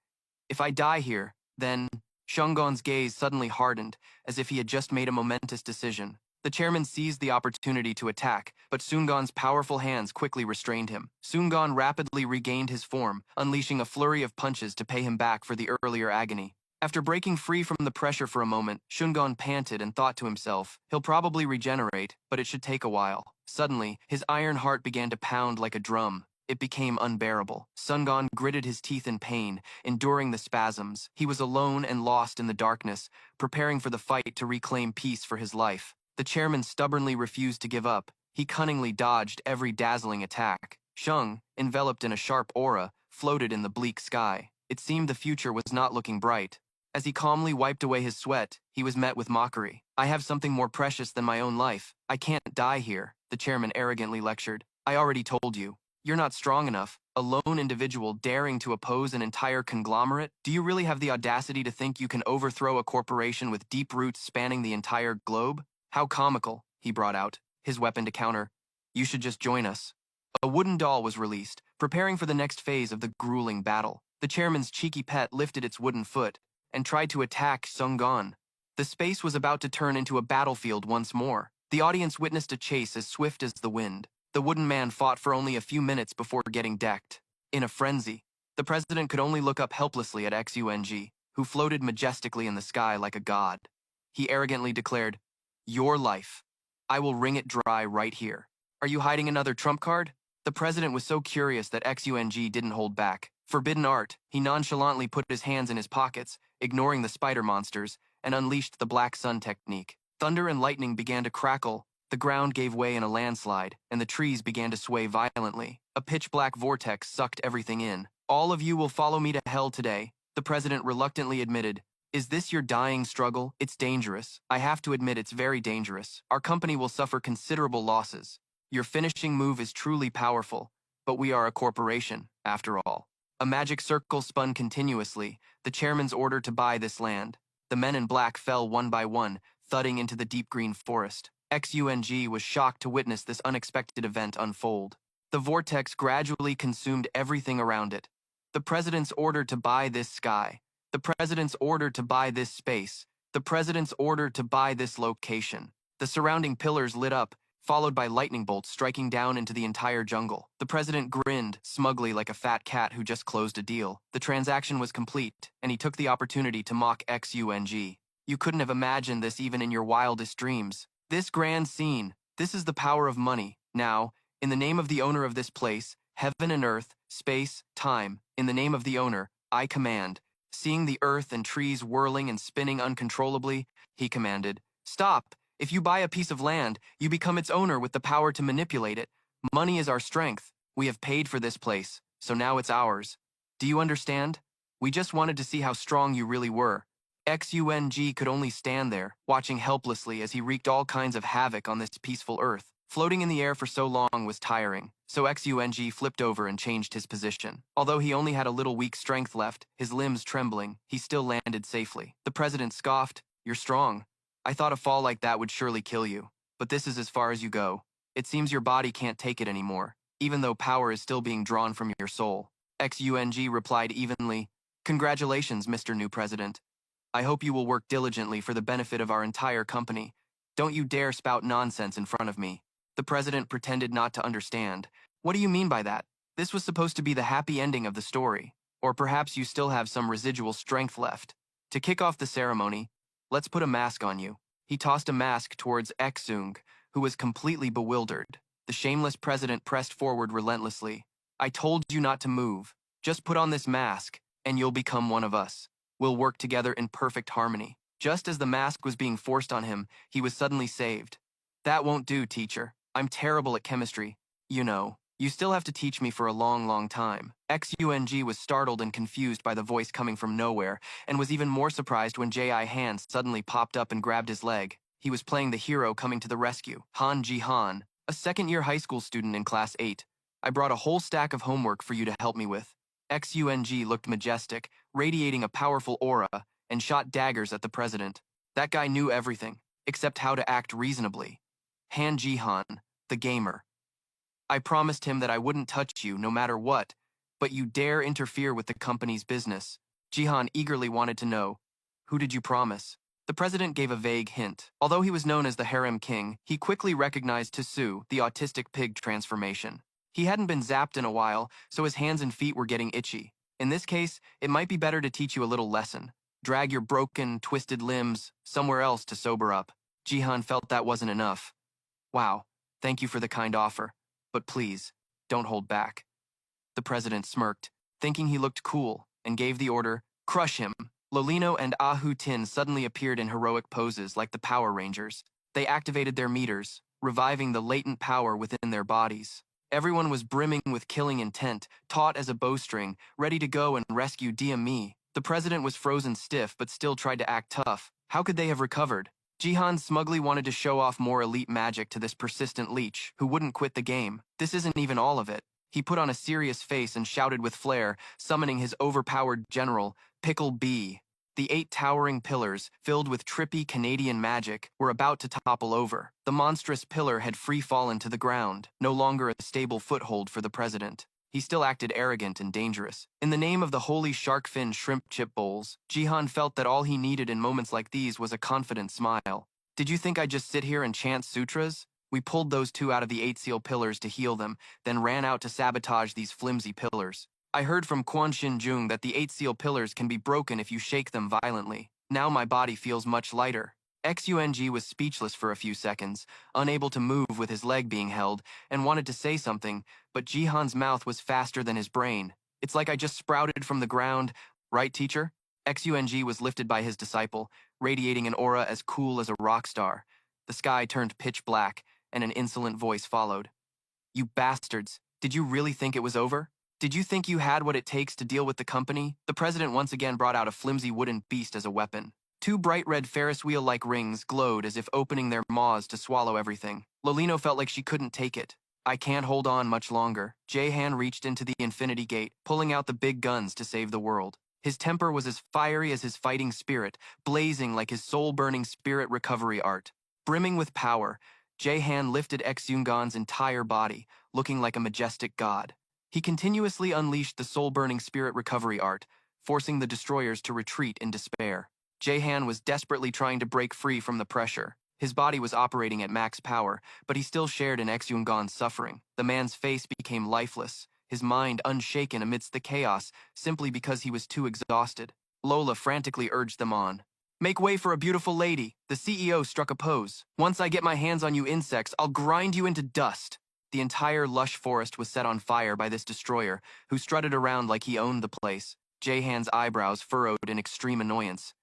If I die here, then..." Shungon's gaze suddenly hardened, as if he had just made a momentous decision. The chairman seized the opportunity to attack, but Sungon's powerful hands quickly restrained him. Sungon rapidly regained his form, unleashing a flurry of punches to pay him back for the earlier agony. After breaking free from the pressure for a moment, Shungon panted and thought to himself, he'll probably regenerate, but it should take a while. Suddenly, his iron heart began to pound like a drum. It became unbearable. Sungon gritted his teeth in pain, enduring the spasms. He was alone and lost in the darkness, preparing for the fight to reclaim peace for his life. The chairman stubbornly refused to give up. He cunningly dodged every dazzling attack. Shung, enveloped in a sharp aura, floated in the bleak sky. It seemed the future was not looking bright. As he calmly wiped away his sweat, he was met with mockery. "I have something more precious than my own life. I can't die here," the chairman arrogantly lectured. "I already told you. You're not strong enough. A lone individual daring to oppose an entire conglomerate? Do you really have the audacity to think you can overthrow a corporation with deep roots spanning the entire globe? How comical," he brought out, his weapon to counter. "You should just join us." A wooden doll was released, preparing for the next phase of the grueling battle. The chairman's cheeky pet lifted its wooden foot and tried to attack Sung-gon. The space was about to turn into a battlefield once more. The audience witnessed a chase as swift as the wind. The wooden man fought for only a few minutes before getting decked. In a frenzy, the president could only look up helplessly at Xung, who floated majestically in the sky like a god. He arrogantly declared, "Your life. I will wring it dry right here. Are you hiding another trump card?" The president was so curious that Xung didn't hold back. Forbidden art, he nonchalantly put his hands in his pockets, ignoring the spider monsters, and unleashed the black sun technique. Thunder and lightning began to crackle, the ground gave way in a landslide, and the trees began to sway violently. A pitch-black vortex sucked everything in. "All of you will follow me to hell today," the president reluctantly admitted. "Is this your dying struggle? It's dangerous. I have to admit it's very dangerous. Our company will suffer considerable losses. Your finishing move is truly powerful, but we are a corporation, after all." A magic circle spun continuously, the chairman's order to buy this land. The men in black fell one by one, thudding into the deep green forest. Xung was shocked to witness this unexpected event unfold. The vortex gradually consumed everything around it. The president's order to buy this sky. The president's order to buy this space. The president's order to buy this location. The surrounding pillars lit up, followed by lightning bolts striking down into the entire jungle. The president grinned, smugly like a fat cat who just closed a deal. The transaction was complete, and he took the opportunity to mock Xung. "You couldn't have imagined this even in your wildest dreams. This grand scene, this is the power of money. Now, in the name of the owner of this place, heaven and earth, space, time, in the name of the owner, I command." Seeing the earth and trees whirling and spinning uncontrollably, he commanded, "Stop! If you buy a piece of land, you become its owner with the power to manipulate it. Money is our strength. We have paid for this place, so now it's ours. Do you understand? We just wanted to see how strong you really were." Xung could only stand there, watching helplessly as he wreaked all kinds of havoc on this peaceful earth. Floating in the air for so long was tiring, so Xung flipped over and changed his position. Although he only had a little weak strength left, his limbs trembling, he still landed safely. The president scoffed, "You're strong. I thought a fall like that would surely kill you, but this is as far as you go. It seems your body can't take it anymore, even though power is still being drawn from your soul." Xung replied evenly, "Congratulations, Mr. New President. I hope you will work diligently for the benefit of our entire company. Don't you dare spout nonsense in front of me." The president pretended not to understand. "What do you mean by that? This was supposed to be the happy ending of the story. Or perhaps you still have some residual strength left. To kick off the ceremony, let's put a mask on you." He tossed a mask towards Xung, who was completely bewildered. The shameless president pressed forward relentlessly. "I told you not to move. Just put on this mask, and you'll become one of us. We'll work together in perfect harmony." Just as the mask was being forced on him, he was suddenly saved. "That won't do, teacher. I'm terrible at chemistry. You know, you still have to teach me for a long, long time." Xung was startled and confused by the voice coming from nowhere, and was even more surprised when Ji Han suddenly popped up and grabbed his leg. He was playing the hero coming to the rescue, Han Ji-han, a second-year high school student in Class 8. "I brought a whole stack of homework for you to help me with." Xung looked majestic, radiating a powerful aura, and shot daggers at the president. That guy knew everything, except how to act reasonably. Han Ji-han, the gamer. "I promised him that I wouldn't touch you no matter what, but you dare interfere with the company's business." Jihan eagerly wanted to know, "Who did you promise?" The president gave a vague hint. Although he was known as the Harem King, he quickly recognized Tsu, the autistic pig transformation. He hadn't been zapped in a while, so his hands and feet were getting itchy. "In this case, it might be better to teach you a little lesson. Drag your broken, twisted limbs somewhere else to sober up." Jihan felt that wasn't enough. "Wow, thank you for the kind offer, but please, don't hold back." The president smirked, thinking he looked cool, and gave the order, "Crush him." Lolino and Ahu Tin suddenly appeared in heroic poses like the Power Rangers. They activated their meters, reviving the latent power within their bodies. Everyone was brimming with killing intent, taut as a bowstring, ready to go and rescue DME. The president was frozen stiff but still tried to act tough. How could they have recovered? Jihan smugly wanted to show off more elite magic to this persistent leech, who wouldn't quit the game. This isn't even all of it. He put on a serious face and shouted with flair, summoning his overpowered general, Pickle B. The 8 towering pillars, filled with trippy Canadian magic, were about to topple over. The monstrous pillar had free fallen to the ground, no longer a stable foothold for the president. he still acted arrogant and dangerous. In the name of the holy shark fin shrimp chip bowls, Jihan felt that all he needed in moments like these was a confident smile. Did you think I'd just sit here and chant sutras? We pulled those two out of the 8 seal pillars to heal them, then ran out to sabotage these flimsy pillars. I heard from Quan Shin Jung that the 8 seal pillars can be broken if you shake them violently. Now my body feels much lighter. Xung was speechless for a few seconds, unable to move with his leg being held, and wanted to say something, but Jihan's mouth was faster than his brain. It's like I just sprouted from the ground, right, teacher? Xung was lifted by his disciple, radiating an aura as cool as a rock star. The sky turned pitch black, and an insolent voice followed. You bastards, did you really think it was over? Did you think you had what it takes to deal with the company? The president once again brought out a flimsy wooden beast as a weapon. 2 bright red Ferris wheel-like rings glowed as if opening their maws to swallow everything. Lolino felt like she couldn't take it. I can't hold on much longer. Jae-han reached into the infinity gate, pulling out the big guns to save the world. His temper was as fiery as his fighting spirit, blazing like his soul-burning spirit recovery art. Brimming with power, Jae-han lifted Xung-gan's entire body, looking like a majestic god. He continuously unleashed the soul-burning spirit recovery art, forcing the destroyers to retreat in despair. Jae-han was desperately trying to break free from the pressure. His body was operating at max power, but he still shared in Xung-gan's suffering. The man's face became lifeless, his mind unshaken amidst the chaos simply because he was too exhausted. Lola frantically urged them on. Make way for a beautiful lady. The CEO struck a pose. Once I get my hands on you insects, I'll grind you into dust. The entire lush forest was set on fire by this destroyer, who strutted around like he owned the place. Jae-han's eyebrows furrowed in extreme annoyance.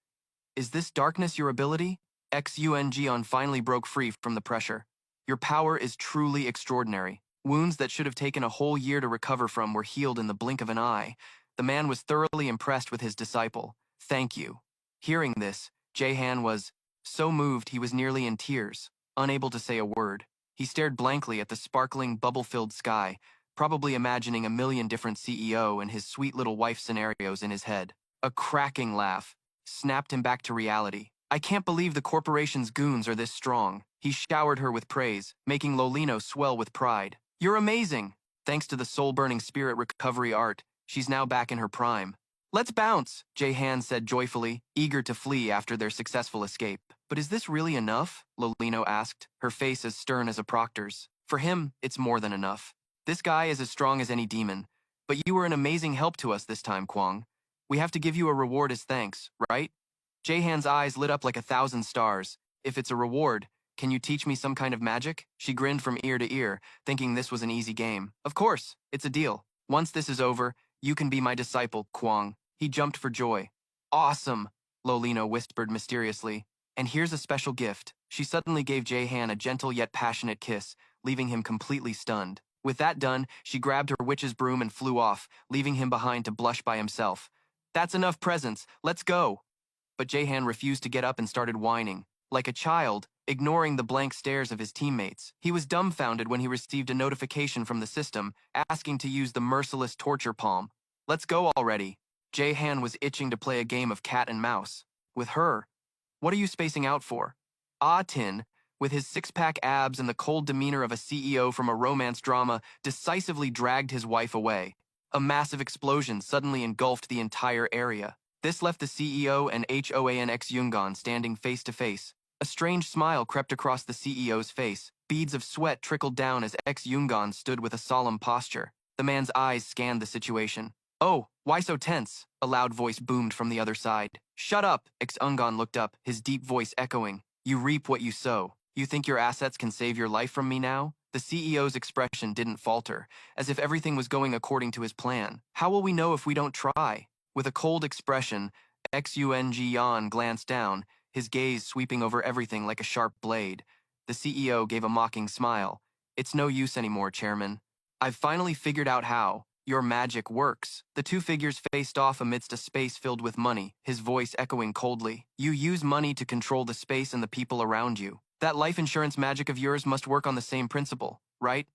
Is this darkness your ability? Xung finally broke free from the pressure. Your power is truly extraordinary. Wounds that should have taken a whole year to recover from were healed in the blink of an eye. The man was thoroughly impressed with his disciple. Thank you. Hearing this, Jae-han was so moved he was nearly in tears, unable to say a word. He stared blankly at the sparkling, bubble-filled sky, probably imagining a million different CEO and his sweet little wife scenarios in his head. A cracking laugh snapped him back to reality. I can't believe the corporation's goons are this strong. He showered her with praise, making Lolino swell with pride. You're amazing! Thanks to the soul-burning spirit recovery art, she's now back in her prime. Let's bounce, Jae-han said joyfully, eager to flee after their successful escape. But is this really enough? Lolino asked, her face as stern as a proctor's. For him, it's more than enough. This guy is as strong as any demon. But you were an amazing help to us this time, Kwang. We have to give you a reward as thanks, right? Jae-han's eyes lit up like 1,000 stars. If it's a reward, can you teach me some kind of magic? She grinned from ear to ear, thinking this was an easy game. Of course, it's a deal. Once this is over, you can be my disciple, Kwang. He jumped for joy. Awesome, Lolino whispered mysteriously. And here's a special gift. She suddenly gave Jae-han a gentle yet passionate kiss, leaving him completely stunned. With that done, she grabbed her witch's broom and flew off, leaving him behind to blush by himself. That's enough presents. Let's go. But Jae-han refused to get up and started whining. Like a child, ignoring the blank stares of his teammates. He was dumbfounded when he received a notification from the system, asking to use the merciless torture palm. Let's go already. Jae-han was itching to play a game of cat and mouse. With her. What are you spacing out for? Ah Tin, with his six-pack abs and the cold demeanor of a CEO from a romance drama, decisively dragged his wife away. A massive explosion suddenly engulfed the entire area. This left the CEO and Hoan Xung standing face to face. A strange smile crept across the CEO's face. Beads of sweat trickled down as Xung stood with a solemn posture. The man's eyes scanned the situation. Oh, why so tense? A loud voice boomed from the other side. Shut up! Xung looked up, his deep voice echoing. You reap what you sow. You think your assets can save your life from me now? The CEO's expression didn't falter, as if everything was going according to his plan. How will we know if we don't try? With a cold expression, Xung glanced down, his gaze sweeping over everything like a sharp blade. The CEO gave a mocking smile. It's no use anymore, Chairman. I've finally figured out how. Your magic works. The two figures faced off amidst a space filled with money, his voice echoing coldly. You use money to control the space and the people around you. That life insurance magic of yours must work on the same principle, right?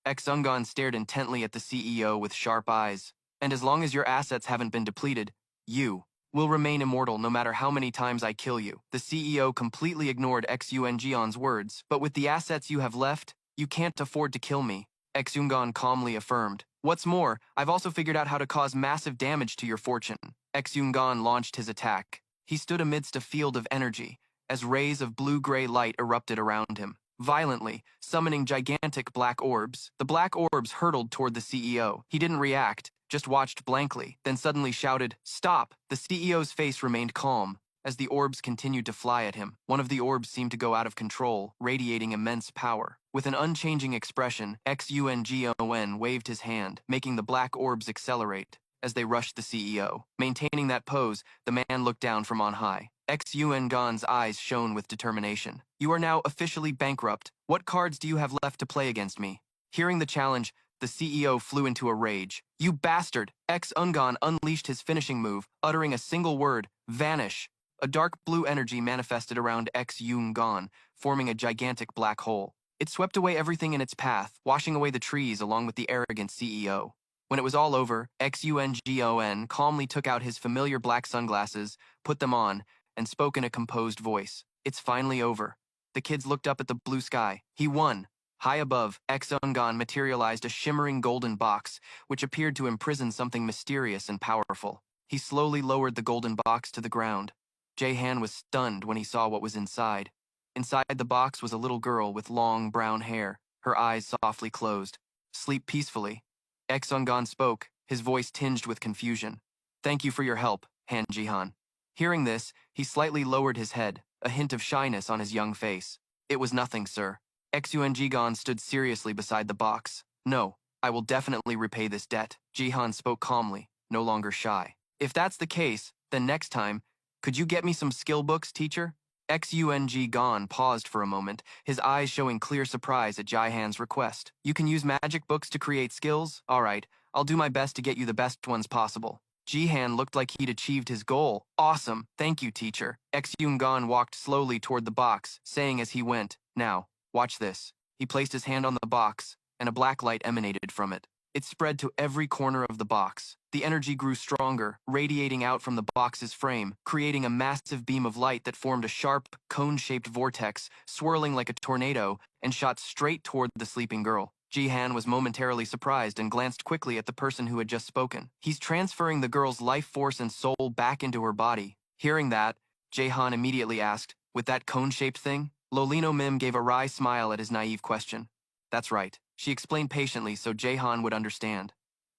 Xung stared intently at the CEO with sharp eyes. And as long as your assets haven't been depleted, you will remain immortal no matter how many times I kill you. The CEO completely ignored Xung's words. But with the assets you have left, you can't afford to kill me, Xung calmly affirmed. What's more, I've also figured out how to cause massive damage to your fortune. Ex-Yungan launched his attack. He stood amidst a field of energy, as rays of blue-gray light erupted around him, violently, summoning gigantic black orbs. The black orbs hurtled toward the CEO. He didn't react, just watched blankly, then suddenly shouted, "Stop!" The CEO's face remained calm. As the orbs continued to fly at him, one of the orbs seemed to go out of control, radiating immense power. With an unchanging expression, Xungon waved his hand, making the black orbs accelerate as they rushed the CEO. Maintaining that pose, the man looked down from on high. Xungon's eyes shone with determination. "You are now officially bankrupt. What cards do you have left to play against me?" Hearing the challenge, the CEO flew into a rage. "You bastard!" Xungon unleashed his finishing move, uttering a single word, "Vanish." A dark blue energy manifested around Xungon, forming a gigantic black hole. It swept away everything in its path, washing away the trees along with the arrogant CEO. When it was all over, Xungon calmly took out his familiar black sunglasses, put them on, and spoke in a composed voice. "It's finally over." The kids looked up at the blue sky. He won. High above, Xungon materialized a shimmering golden box, which appeared to imprison something mysterious and powerful. He slowly lowered the golden box to the ground. Jae-han was stunned when he saw what was inside. Inside the box was a little girl with long brown hair, her eyes softly closed. "Sleep peacefully." Xungon spoke, his voice tinged with confusion. "Thank you for your help, Han Ji-han." Hearing this, he slightly lowered his head, a hint of shyness on his young face. "It was nothing, sir." Xungon stood seriously beside the box. "No, I will definitely repay this debt." Ji-han spoke calmly, no longer shy. "If that's the case, then next time, could you get me some skill books, teacher?" Xungon paused for a moment, his eyes showing clear surprise at Jae-han's request. "You can use magic books to create skills? All right, I'll do my best to get you the best ones possible." Ji-han looked like he'd achieved his goal. "Awesome, thank you, teacher." Xungon walked slowly toward the box, saying as he went, "Now, watch this." He placed his hand on the box, and a black light emanated from it. It spread to every corner of the box. The energy grew stronger, radiating out from the box's frame, creating a massive beam of light that formed a sharp, cone-shaped vortex, swirling like a tornado, and shot straight toward the sleeping girl. Ji-han was momentarily surprised and glanced quickly at the person who had just spoken. "He's transferring the girl's life force and soul back into her body." Hearing that, Jae-han immediately asked, "With that cone-shaped thing?" Lolino Mim gave a wry smile at his naive question. "That's right." She explained patiently so Jae-han would understand.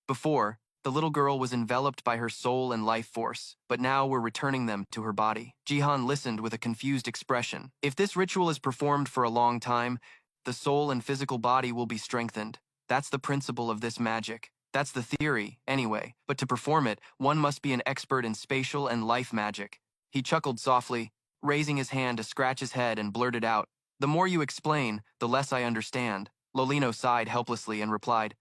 Before, the little girl was enveloped by her soul and life force, but now we're returning them to her body. Ji-han listened with a confused expression. "If this ritual is performed for a long time, the soul and physical body will be strengthened. That's the principle of this magic. That's the theory, anyway. But to perform it, one must be an expert in spatial and life magic." He chuckled softly, raising his hand to scratch his head and blurted out, "The more you explain, the less I understand." Lolino sighed helplessly and replied,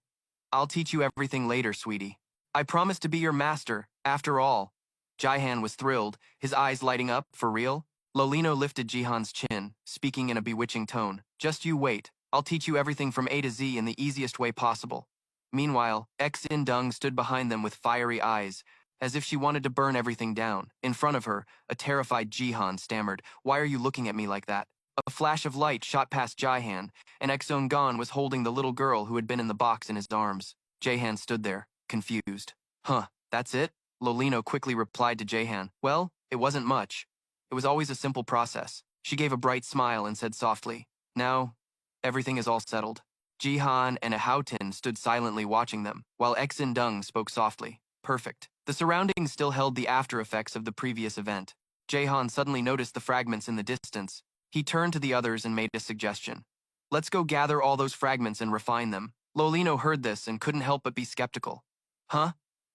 "I'll teach you everything later, sweetie. I promise to be your master, after all." Jae-han was thrilled, his eyes lighting up. "For real?" Lolino lifted Jihan's chin, speaking in a bewitching tone. "Just you wait. I'll teach you everything from A to Z in the easiest way possible." Meanwhile, Xindung stood behind them with fiery eyes, as if she wanted to burn everything down. In front of her, a terrified Jihan stammered, "Why are you looking at me like that?" A flash of light shot past Jae-han, and Xungon was holding the little girl who had been in the box in his arms. Jae-han stood there, confused. "Huh, that's it?" Lolino quickly replied to Jae-han. "Well, it wasn't much. It was always a simple process." She gave a bright smile and said softly, "Now, everything is all settled." Jihan and Ahoutin stood silently watching them, while Xindung spoke softly. "Perfect." The surroundings still held the after effects of the previous event. Jae-han suddenly noticed the fragments in the distance. He turned to the others and made a suggestion. "Let's go gather all those fragments and refine them." Lolino heard this and couldn't help but be skeptical. "Huh?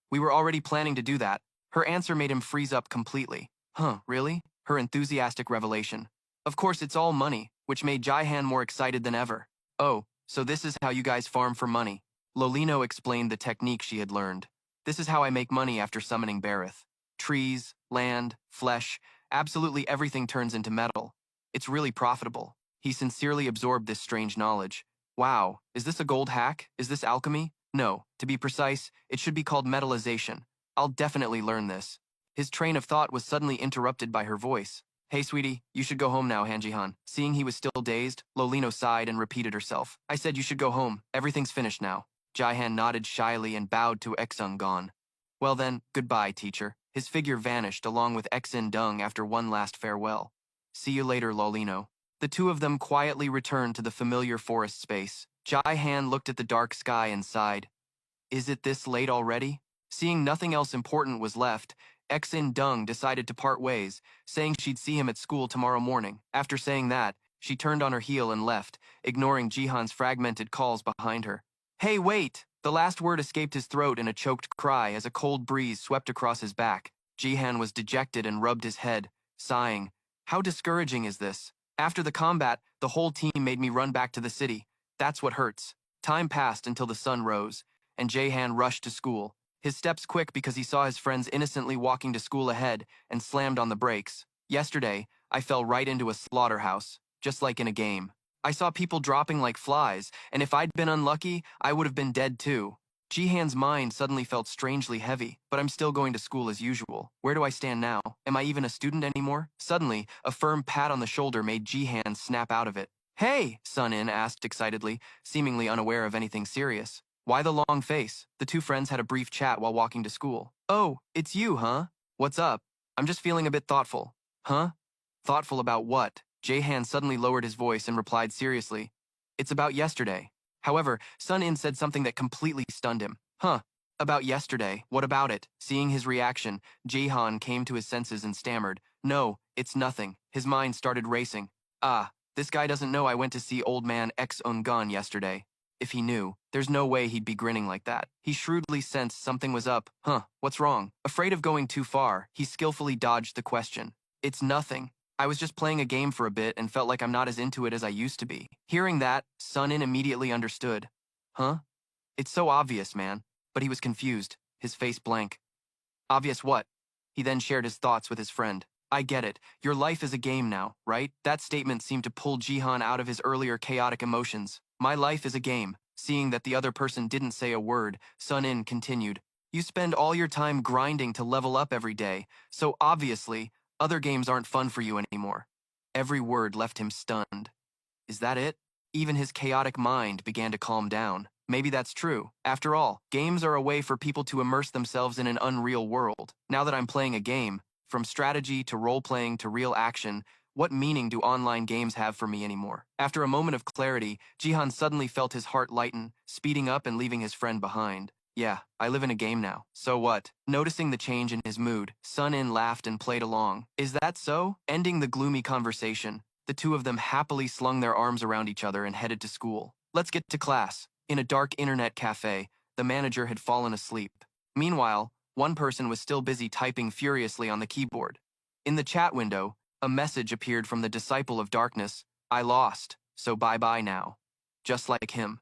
We were already planning to do that." Her answer made him freeze up completely. "Huh, really?" Her enthusiastic revelation. Of course, it's all money, which made Jae-han more excited than ever. "Oh, so this is how you guys farm for money." Lolino explained the technique she had learned. "This is how I make money after summoning Barith. Trees, land, flesh, absolutely everything turns into metal. It's really profitable." He sincerely absorbed this strange knowledge. "Wow, is this a gold hack? Is this alchemy?" "No, to be precise, it should be called metallization. I'll definitely learn this." His train of thought was suddenly interrupted by her voice. "Hey, sweetie, you should go home now, Hanji-han." Seeing he was still dazed, Lolino sighed and repeated herself. "I said you should go home. Everything's finished now." Jihan nodded shyly and bowed to Exung-gon. Well then, goodbye, teacher. His figure vanished along with Exin-dung after one last farewell. See you later, Lolino. The two of them quietly returned to the familiar forest space. Jihan looked at the dark sky and sighed. Is it this late already? Seeing nothing else important was left, Exin-dung decided to part ways, saying she'd see him at school tomorrow morning. After saying that, she turned on her heel and left, ignoring Jihan's fragmented calls behind her. Hey, wait! The last word escaped his throat in a choked cry as a cold breeze swept across his back. Jihan was dejected and rubbed his head, sighing. How discouraging is this? After the combat, the whole team made me run back to the city. That's what hurts. Time passed until the sun rose, and Jihan rushed to school. His steps quick because he saw his friends innocently walking to school ahead and slammed on the brakes. Yesterday, I fell right into a slaughterhouse, just like in a game. I saw people dropping like flies, and if I'd been unlucky, I would have been dead too. Jihan's mind suddenly felt strangely heavy, but I'm still going to school as usual. Where do I stand now? Am I even a student anymore? Suddenly, a firm pat on the shoulder made Jihan snap out of it. Hey, Sun-in asked excitedly, seemingly unaware of anything serious. Why the long face? The two friends had a brief chat while walking to school. Oh, it's you, huh? What's up? I'm just feeling a bit thoughtful. Huh? Thoughtful about what? Jihan suddenly lowered his voice and replied seriously. It's about yesterday. However, Sun-in said something that completely stunned him. Huh? About yesterday? What about it? Seeing his reaction, Jihan came to his senses and stammered. No, it's nothing. His mind started racing. Ah, this guy doesn't know I went to see old man Exung-gon yesterday. If he knew, there's no way he'd be grinning like that. He shrewdly sensed something was up. Huh, what's wrong? Afraid of going too far, he skillfully dodged the question. It's nothing. I was just playing a game for a bit and felt like I'm not as into it as I used to be. Hearing that, Sun-in immediately understood. Huh? It's so obvious, man. But he was confused, his face blank. Obvious what? He then shared his thoughts with his friend. I get it. Your life is a game now, right? That statement seemed to pull Jihan out of his earlier chaotic emotions. My life is a game. Seeing that the other person didn't say a word, Sun-in continued. You spend all your time grinding to level up every day, so obviously, other games aren't fun for you anymore. Every word left him stunned. Is that it? Even his chaotic mind began to calm down. Maybe that's true. After all, games are a way for people to immerse themselves in an unreal world. Now that I'm playing a game, from strategy to role-playing to real action, what meaning do online games have for me anymore? After a moment of clarity, Jihan suddenly felt his heart lighten, speeding up and leaving his friend behind. Yeah, I live in a game now. So what? Noticing the change in his mood, Sun-in laughed and played along. Is that so? Ending the gloomy conversation, the two of them happily slung their arms around each other and headed to school. Let's get to class. In a dark internet cafe, the manager had fallen asleep. Meanwhile, one person was still busy typing furiously on the keyboard. In the chat window, a message appeared from the Disciple of Darkness. I lost, so bye-bye now. Just like him.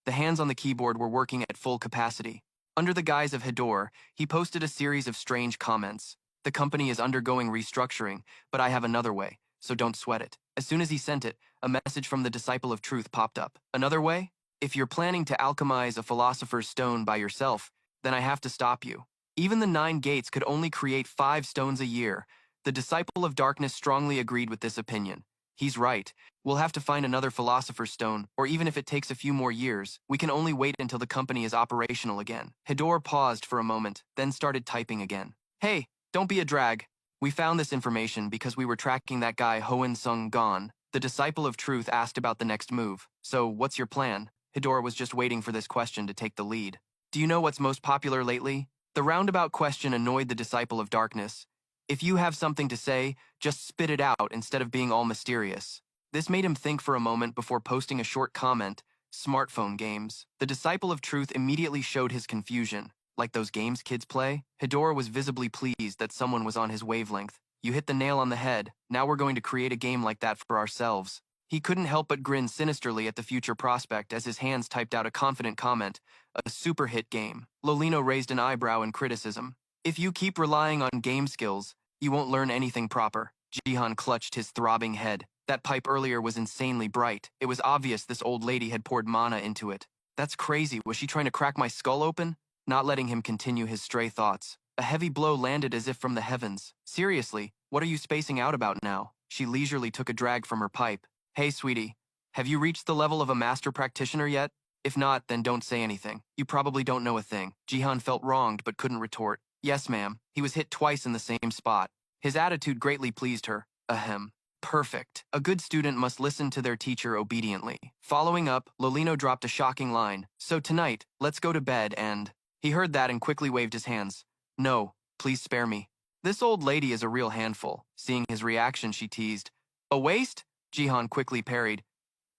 The hands on the keyboard were working at full capacity. Under the guise of Hedor, he posted a series of strange comments. The company is undergoing restructuring, but I have another way, so don't sweat it. As soon as he sent it, a message from the Disciple of Truth popped up. Another way? If you're planning to alchemize a philosopher's stone by yourself, then I have to stop you. Even the 9 gates could only create 5 stones a year. The Disciple of Darkness strongly agreed with this opinion. He's right. We'll have to find another philosopher's stone, or even if it takes a few more years, we can only wait until the company is operational again. Hedor paused for a moment, then started typing again. Hey, don't be a drag. We found this information because we were tracking that guy Hoen-sung-gon. The Disciple of Truth asked about the next move. So, what's your plan? Hedor was just waiting for this question to take the lead. Do you know what's most popular lately? The roundabout question annoyed the Disciple of Darkness. If you have something to say, just spit it out instead of being all mysterious. This made him think for a moment before posting a short comment. Smartphone games. The Disciple of Truth immediately showed his confusion. Like those games kids play? Hedor was visibly pleased that someone was on his wavelength. You hit the nail on the head. Now we're going to create a game like that for ourselves. He couldn't help but grin sinisterly at the future prospect as his hands typed out a confident comment. A super hit game. Lolino raised an eyebrow in criticism. If you keep relying on game skills, you won't learn anything proper. Jihan clutched his throbbing head. That pipe earlier was insanely bright. It was obvious this old lady had poured mana into it. That's crazy. Was she trying to crack my skull open? Not letting him continue his stray thoughts. A heavy blow landed as if from the heavens. Seriously, what are you spacing out about now? She leisurely took a drag from her pipe. Hey, sweetie. Have you reached the level of a master practitioner yet? If not, then don't say anything. You probably don't know a thing. Jihan felt wronged but couldn't retort. Yes, ma'am. He was hit twice in the same spot. His attitude greatly pleased her. Ahem. Perfect. A good student must listen to their teacher obediently. Following up, Lolino dropped a shocking line. So tonight, let's go to bed and... He heard that and quickly waved his hands. No, please spare me. This old lady is a real handful. Seeing his reaction, she teased. A waste? Jihan quickly parried.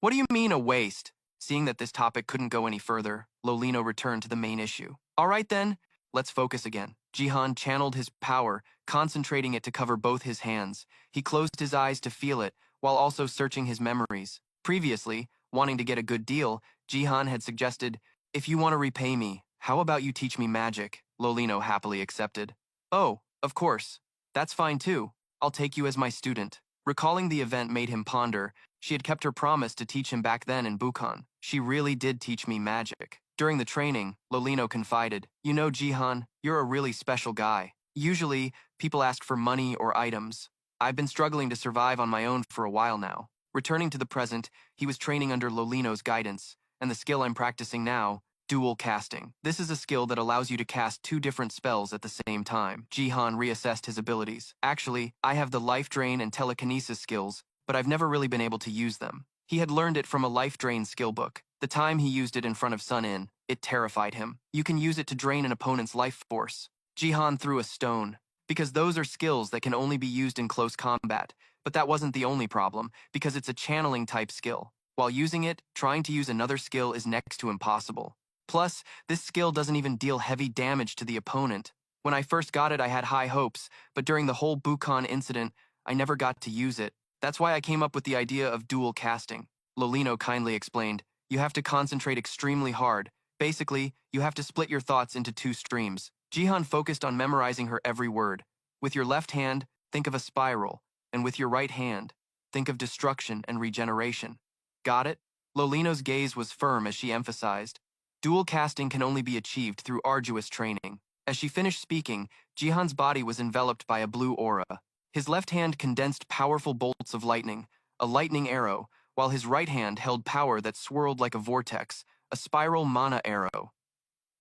What do you mean, a waste? Seeing that this topic couldn't go any further, Lolino returned to the main issue. All right then, let's focus again. Jihan channeled his power, concentrating it to cover both his hands. He closed his eyes to feel it, while also searching his memories. Previously, wanting to get a good deal, Jihan had suggested, if you want to repay me, how about you teach me magic? Lolino happily accepted. Oh, of course. That's fine too. I'll take you as my student. Recalling the event made him ponder. She had kept her promise to teach him back then in Bukhan. She really did teach me magic. During the training, Lolino confided, you know, Jihan, you're a really special guy. Usually, people ask for money or items. I've been struggling to survive on my own for a while now. Returning to the present, he was training under Lolino's guidance, and the skill I'm practicing now, dual casting. This is a skill that allows you to cast 2 different spells at the same time. Jihan reassessed his abilities. Actually, I have the life drain and telekinesis skills, but I've never really been able to use them. He had learned it from a life drain skill book. The time he used it in front of Sun In, it terrified him. You can use it to drain an opponent's life force. Jihan threw a stone, because those are skills that can only be used in close combat. But that wasn't the only problem, because it's a channeling type skill. While using it, trying to use another skill is next to impossible. Plus, this skill doesn't even deal heavy damage to the opponent. When I first got it, I had high hopes, but during the whole Bukhan incident, I never got to use it. That's why I came up with the idea of dual casting. Lolino kindly explained, you have to concentrate extremely hard. Basically, you have to split your thoughts into 2 streams. Jihan focused on memorizing her every word. With your left hand, think of a spiral, and with your right hand, think of destruction and regeneration. Got it? Lolino's gaze was firm as she emphasized. Dual casting can only be achieved through arduous training. As she finished speaking, Jihan's body was enveloped by a blue aura. His left hand condensed powerful bolts of lightning, a lightning arrow, while his right hand held power that swirled like a vortex, a spiral mana arrow.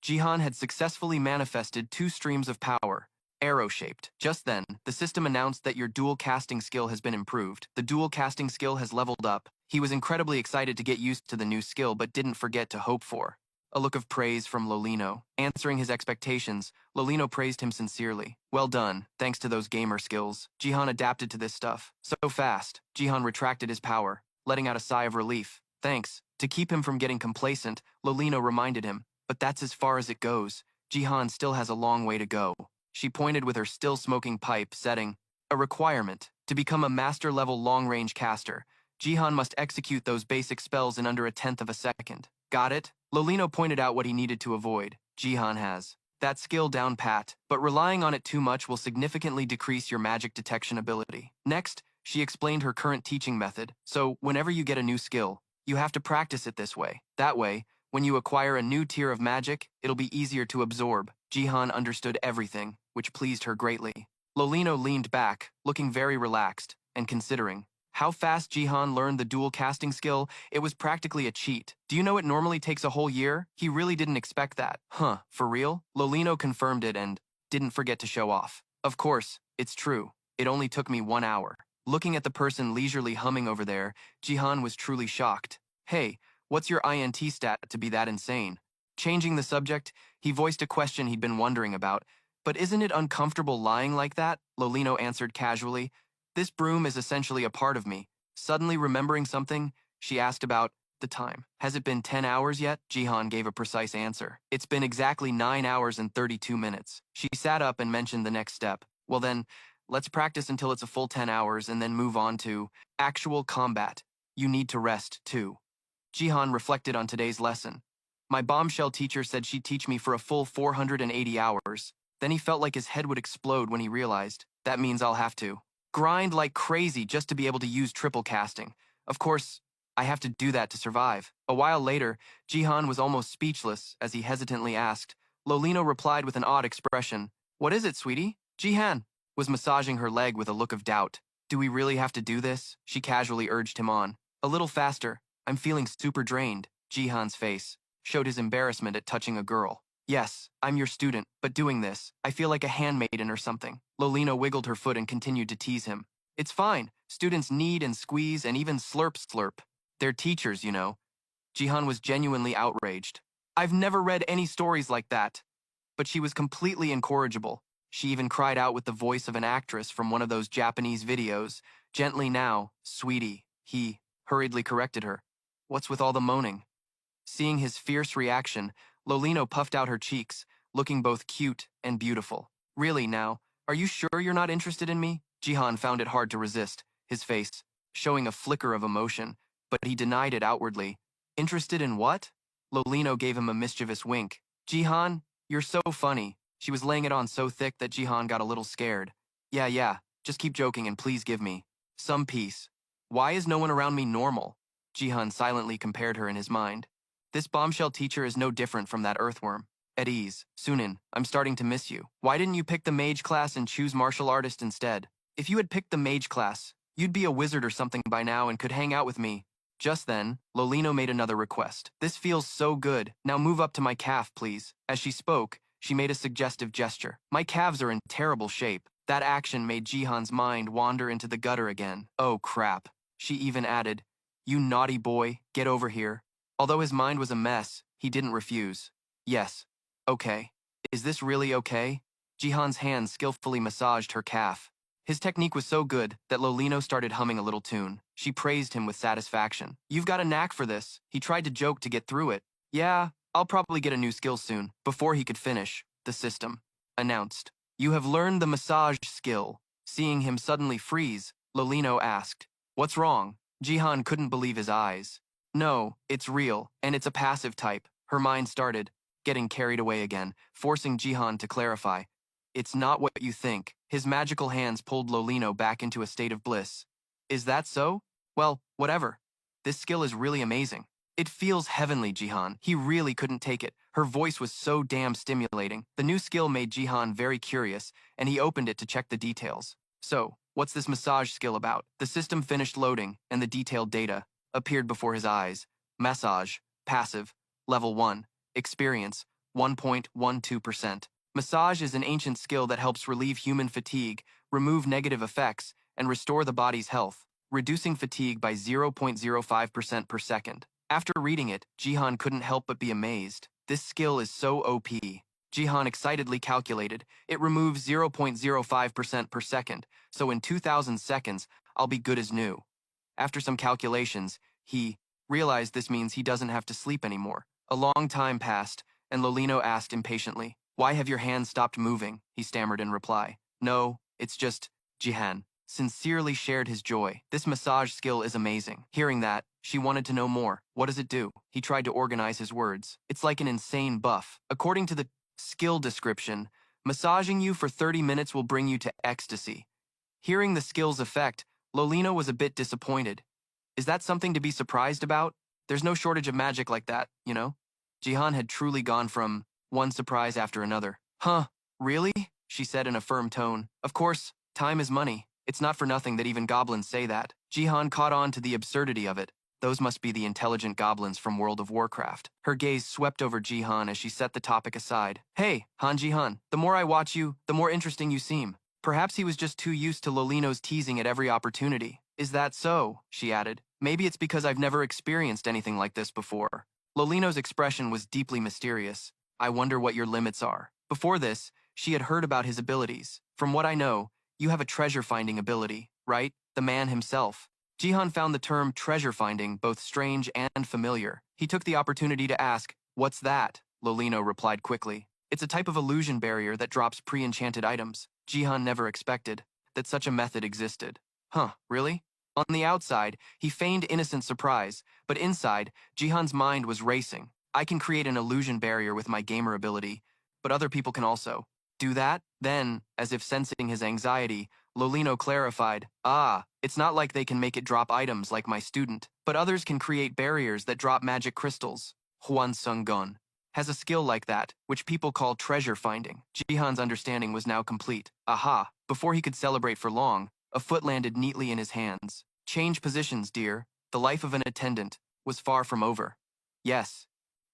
Jihan had successfully manifested 2 streams of power, arrow-shaped. Just then, the system announced that your dual casting skill has been improved. The dual casting skill has leveled up. He was incredibly excited to get used to the new skill but didn't forget to hope for. A look of praise from Lolino. Answering his expectations, Lolino praised him sincerely. Well done, thanks to those gamer skills. Jihan adapted to this stuff. So fast, Jihan retracted his power, letting out a sigh of relief. Thanks. To keep him from getting complacent, Lolino reminded him, but that's as far as it goes. Jihan still has a long way to go. She pointed with her still-smoking pipe, setting, a requirement. To become a master-level long-range caster, Jihan must execute those basic spells in under 1/10 of a second. Got it? Lolino pointed out what he needed to avoid. Jihan has that skill down pat, but relying on it too much will significantly decrease your magic detection ability. Next, she explained her current teaching method, so whenever you get a new skill, you have to practice it this way. That way, when you acquire a new tier of magic, it'll be easier to absorb. Jihan understood everything, which pleased her greatly. Lolino leaned back, looking very relaxed, and considering how fast Jihan learned the dual casting skill, it was practically a cheat. Do you know it normally takes a whole year? He really didn't expect that. Huh, for real? Lolino confirmed it and didn't forget to show off. Of course, it's true. It only took me 1 hour. Looking at the person leisurely humming over there, Jihan was truly shocked. Hey, what's your INT stat to be that insane? Changing the subject, he voiced a question he'd been wondering about. But isn't it uncomfortable lying like that? Lolino answered casually. This broom is essentially a part of me. Suddenly remembering something, she asked about the time. Has it been 10 hours yet? Jihan gave a precise answer. It's been exactly 9 hours and 32 minutes. She sat up and mentioned the next step. Well then, let's practice until it's a full 10 hours and then move on to actual combat. You need to rest, too. Jihan reflected on today's lesson. My bombshell teacher said she'd teach me for a full 480 hours. Then he felt like his head would explode when he realized. That means I'll have to grind like crazy just to be able to use triple casting. Of course, I have to do that to survive. A while later, Jihan was almost speechless as he hesitantly asked. Lolino replied with an odd expression. What is it, sweetie? Jihan was massaging her leg with a look of doubt. Do we really have to do this? She casually urged him on. A little faster. I'm feeling super drained. Jihan's face showed his embarrassment at touching a girl. Yes, I'm your student, but doing this, I feel like a handmaiden or something. Lolino wiggled her foot and continued to tease him. It's fine. Students knead and squeeze and even slurp. They're teachers, you know. Jihan was genuinely outraged. I've never read any stories like that. But she was completely incorrigible. She even cried out with the voice of an actress from one of those Japanese videos. Gently now, sweetie, he hurriedly corrected her. What's with all the moaning? Seeing his fierce reaction, Lolino puffed out her cheeks, looking both cute and beautiful. Really now, are you sure you're not interested in me? Jihan found it hard to resist, his face showing a flicker of emotion, but he denied it outwardly. Interested in what? Lolino gave him a mischievous wink. Jihan, you're so funny. She was laying it on so thick that Jihan got a little scared. Yeah, just keep joking and please give me some peace. Why is no one around me normal? Jihan silently compared her in his mind. This bombshell teacher is no different from that earthworm. At ease. Sunin, I'm starting to miss you. Why didn't you pick the mage class and choose martial artist instead? If you had picked the mage class, you'd be a wizard or something by now and could hang out with me. Just then, Lolino made another request. This feels so good. Now move up to my calf, please. As she spoke, she made a suggestive gesture. My calves are in terrible shape. That action made Jihan's mind wander into the gutter again. Oh crap. She even added, You naughty boy, get over here. Although his mind was a mess, he didn't refuse. Yes. Okay. Is this really okay? Jihan's hand skillfully massaged her calf. His technique was so good that Lolino started humming a little tune. She praised him with satisfaction. You've got a knack for this. He tried to joke to get through it. Yeah, I'll probably get a new skill soon. Before he could finish, the system announced. You have learned the massage skill. Seeing him suddenly freeze, Lolino asked, What's wrong? Jihan couldn't believe his eyes. No, it's real, and it's a passive type. Her mind started, getting carried away again, forcing Jihan to clarify. It's not what you think. His magical hands pulled Lolino back into a state of bliss. Is that so? Well, whatever. This skill is really amazing. It feels heavenly, Jihan. He really couldn't take it. Her voice was so damn stimulating. The new skill made Jihan very curious, and he opened it to check the details. So, what's this massage skill about? The system finished loading, and the detailed data appeared before his eyes. Massage, passive, level 1, experience, 1.12%. Massage is an ancient skill that helps relieve human fatigue, remove negative effects, and restore the body's health, reducing fatigue by 0.05% per second. After reading it, Jihan couldn't help but be amazed. This skill is so OP. Jihan excitedly calculated, it removes 0.05% per second, so in 2,000 seconds, I'll be good as new. After some calculations, he realized this means he doesn't have to sleep anymore. A long time passed, and Lolino asked impatiently, Why have your hands stopped moving? He stammered in reply. No, it's just, Jihan sincerely shared his joy. This massage skill is amazing. Hearing that, she wanted to know more. What does it do? He tried to organize his words. It's like an insane buff. According to the skill description, massaging you for 30 minutes will bring you to ecstasy. Hearing the skill's effect, Lolino was a bit disappointed. Is that something to be surprised about? There's no shortage of magic like that, you know? Jihan had truly gone from one surprise after another. Huh, really? She said in a firm tone. Of course, time is money. It's not for nothing that even goblins say that. Jihan caught on to the absurdity of it. Those must be the intelligent goblins from World of Warcraft. Her gaze swept over Jihan as she set the topic aside. Hey, Han Jihan, the more I watch you, the more interesting you seem. Perhaps he was just too used to Lolino's teasing at every opportunity. Is that so? She added. Maybe it's because I've never experienced anything like this before. Lolino's expression was deeply mysterious. I wonder what your limits are. Before this, she had heard about his abilities. From what I know, you have a treasure-finding ability, right? The man himself. Jihan found the term treasure-finding both strange and familiar. He took the opportunity to ask, What's that? Lolino replied quickly. It's a type of illusion barrier that drops pre-enchanted items. Jihan never expected that such a method existed. Huh, really? On the outside, he feigned innocent surprise, but inside, Jihan's mind was racing. I can create an illusion barrier with my gamer ability, but other people can also. Do that? Then, as if sensing his anxiety, Lolino clarified, it's not like they can make it drop items like my student, but others can create barriers that drop magic crystals. Huan Sung-gon has a skill like that, which people call treasure finding. Jihan's understanding was now complete. Aha! Before he could celebrate for long, a foot landed neatly in his hands. Change positions, dear. The life of an attendant was far from over. Yes.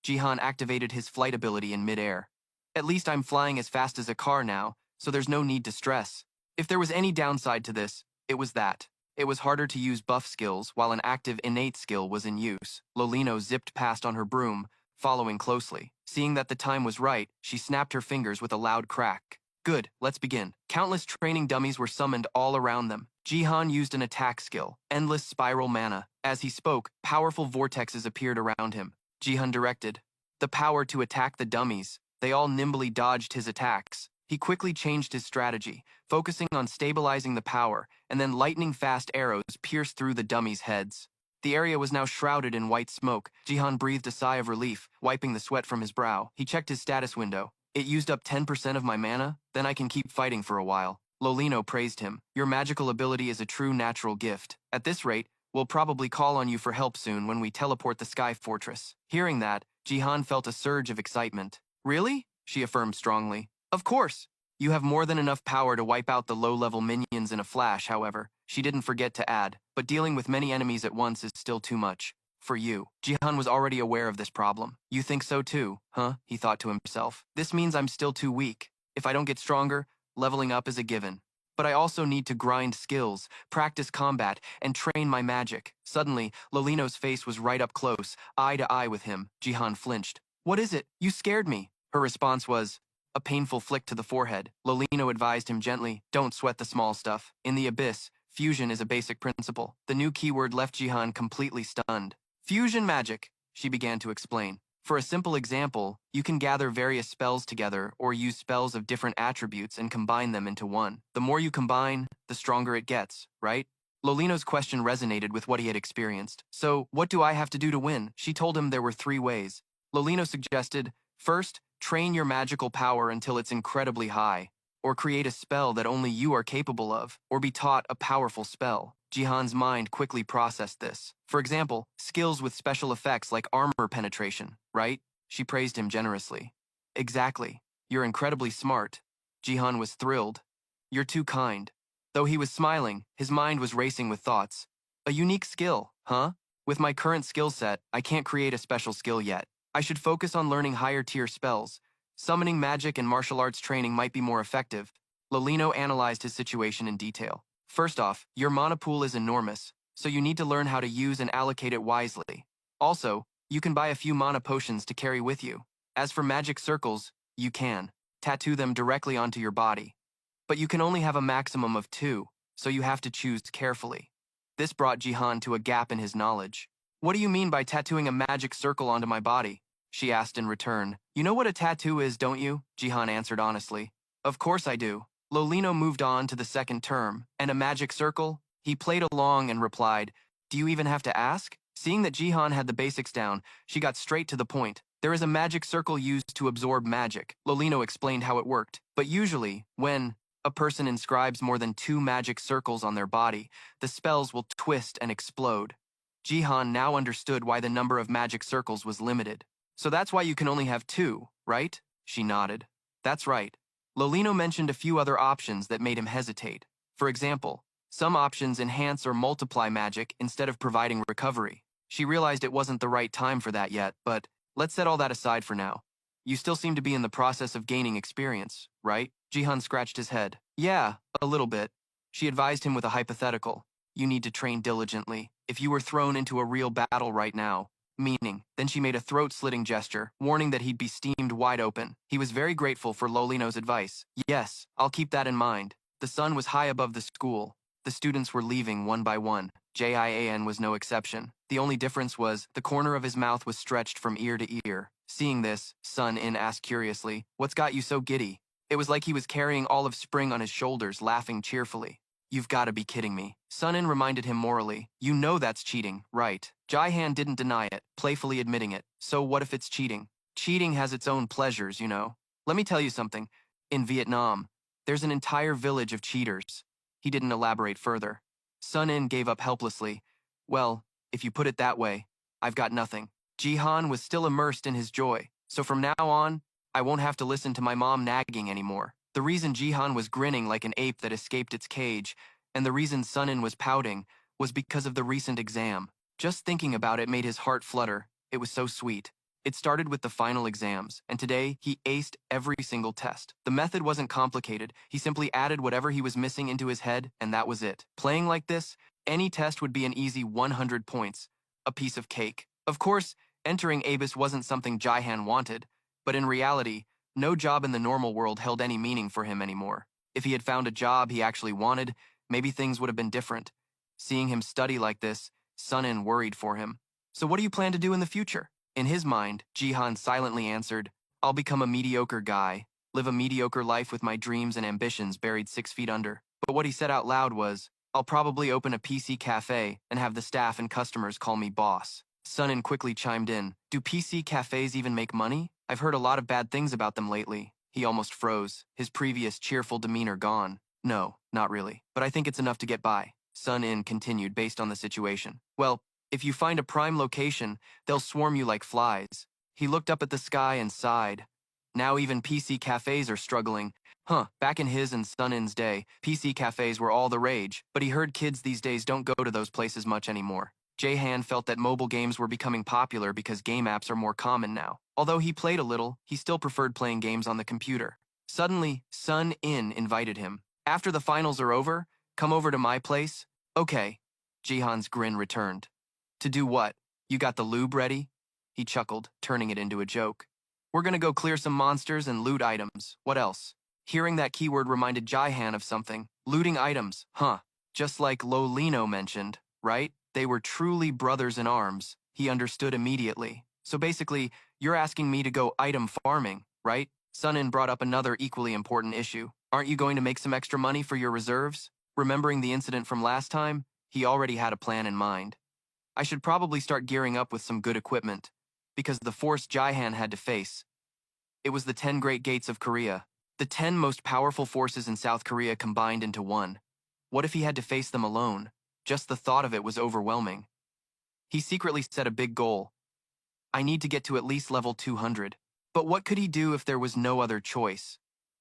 Jihan activated his flight ability in midair. At least I'm flying as fast as a car now, so there's no need to stress. If there was any downside to this, it was that. It was harder to use buff skills while an active innate skill was in use. Lolino zipped past on her broom, following closely. Seeing that the time was right, she snapped her fingers with a loud crack. Good, let's begin. Countless training dummies were summoned all around them. Jihan used an attack skill, Endless Spiral Mana. As he spoke, powerful vortexes appeared around him. Jihan directed the power to attack the dummies. They all nimbly dodged his attacks. He quickly changed his strategy, focusing on stabilizing the power, and then lightning-fast arrows pierced through the dummies' heads. The area was now shrouded in white smoke. Jihan breathed a sigh of relief, wiping the sweat from his brow. He checked his status window. It used up 10% of my mana, then I can keep fighting for a while. Lolino praised him. Your magical ability is a true natural gift. At this rate, we'll probably call on you for help soon when we teleport the Sky Fortress. Hearing that, Jihan felt a surge of excitement. Really? She affirmed strongly. Of course. You have more than enough power to wipe out the low-level minions in a flash, however. She didn't forget to add, but dealing with many enemies at once is still too much. For you. Jihan was already aware of this problem. You think so too, huh? He thought to himself. This means I'm still too weak. If I don't get stronger, leveling up is a given. But I also need to grind skills, practice combat, and train my magic. Suddenly, Lolino's face was right up close, eye to eye with him. Jihan flinched. What is it? You scared me. Her response was a painful flick to the forehead. Lolino advised him gently, don't sweat the small stuff. In the abyss, fusion is a basic principle. The new keyword left Jihan completely stunned. Fusion magic, she began to explain. For a simple example, you can gather various spells together or use spells of different attributes and combine them into one. The more you combine, the stronger it gets, right? Lolino's question resonated with what he had experienced. So, what do I have to do to win? She told him there were 3 ways. Lolino suggested, first, train your magical power until it's incredibly high, or create a spell that only you are capable of, or be taught a powerful spell. Jihan's mind quickly processed this. For example, skills with special effects like armor penetration, right? She praised him generously. Exactly. You're incredibly smart. Jihan was thrilled. You're too kind. Though he was smiling, his mind was racing with thoughts. A unique skill, huh? With my current skill set, I can't create a special skill yet. I should focus on learning higher-tier spells. Summoning magic and martial arts training might be more effective. Lolino analyzed his situation in detail. First off, your mana pool is enormous, so you need to learn how to use and allocate it wisely. Also, you can buy a few mana potions to carry with you. As for magic circles, you can tattoo them directly onto your body. But you can only have a maximum of 2, so you have to choose carefully. This brought Jihan to a gap in his knowledge. What do you mean by tattooing a magic circle onto my body? She asked in return. You know what a tattoo is, don't you? Jihan answered honestly. Of course I do. Lolino moved on to the second term, and a magic circle? He played along and replied, do you even have to ask? Seeing that Jihan had the basics down, she got straight to the point. There is a magic circle used to absorb magic. Lolino explained how it worked. But usually, when a person inscribes more than 2 magic circles on their body, the spells will twist and explode. Jihan now understood why the number of magic circles was limited. So that's why you can only have 2, right? She nodded. That's right. Lolino mentioned a few other options that made him hesitate. For example, some options enhance or multiply magic instead of providing recovery. She realized it wasn't the right time for that yet, but let's set all that aside for now. You still seem to be in the process of gaining experience, right? Jihan scratched his head. Yeah, a little bit. She advised him with a hypothetical. You need to train diligently. If you were thrown into a real battle right now, meaning, then she made a throat-slitting gesture, warning that he'd be steamed wide open. He was very grateful for Lolino's advice. Yes, I'll keep that in mind. The sun was high above the school. The students were leaving one by one. Jian was no exception. The only difference was the corner of his mouth was stretched from ear to ear. Seeing this, Sun In asked curiously, what's got you so giddy? It was like he was carrying all of spring on his shoulders, laughing cheerfully. You've got to be kidding me. Sun In reminded him morally. You know that's cheating, right? Jihan didn't deny it, playfully admitting it. So what if it's cheating? Cheating has its own pleasures, you know. Let me tell you something. In Vietnam, there's an entire village of cheaters. He didn't elaborate further. Sun In gave up helplessly. Well, if you put it that way, I've got nothing. Jihan was still immersed in his joy. So from now on, I won't have to listen to my mom nagging anymore. The reason Jihan was grinning like an ape that escaped its cage, and the reason Sun In was pouting, was because of the recent exam. Just thinking about it made his heart flutter. It was so sweet. It started with the final exams, and today he aced every single test. The method wasn't complicated. He simply added whatever he was missing into his head, and that was it. Playing like this, any test would be an easy 100 points, a piece of cake. Of course, entering ABIS wasn't something Jihan wanted, but in reality, no job in the normal world held any meaning for him anymore. If he had found a job he actually wanted, maybe things would have been different. Seeing him study like this, Sun-in worried for him. So what do you plan to do in the future? In his mind, Jihan silently answered, I'll become a mediocre guy, live a mediocre life with my dreams and ambitions buried 6 feet under. But what he said out loud was, I'll probably open a PC cafe and have the staff and customers call me boss. Sun-in quickly chimed in, do PC cafes even make money? I've heard a lot of bad things about them lately. He almost froze, his previous cheerful demeanor gone. No, not really, but I think it's enough to get by. Sun-in continued based on the situation. Well, if you find a prime location, they'll swarm you like flies. He looked up at the sky and sighed. Now even PC cafes are struggling. Back in his and Sun-in's day, PC cafes were all the rage, but he heard kids these days don't go to those places much anymore. Jahan felt that mobile games were becoming popular because game apps are more common now. Although he played a little, he still preferred playing games on the computer. Suddenly, Sun-in invited him. After the finals are over, come over to my place? Okay. Jihan's grin returned. To do what? You got the lube ready? He chuckled, turning it into a joke. We're gonna go clear some monsters and loot items. What else? Hearing that keyword reminded Jihan of something. Looting items, just like Lolino mentioned, right? They were truly brothers in arms. He understood immediately. So basically, you're asking me to go item farming, right? Sun-in brought up another equally important issue. Aren't you going to make some extra money for your reserves? Remembering the incident from last time, he already had a plan in mind. I should probably start gearing up with some good equipment, because the force Jihan had to face. It was the 10 Great Gates of Korea, the 10 most powerful forces in South Korea combined into one. What if he had to face them alone? Just the thought of it was overwhelming. He secretly set a big goal. I need to get to at least level 200. But what could he do if there was no other choice?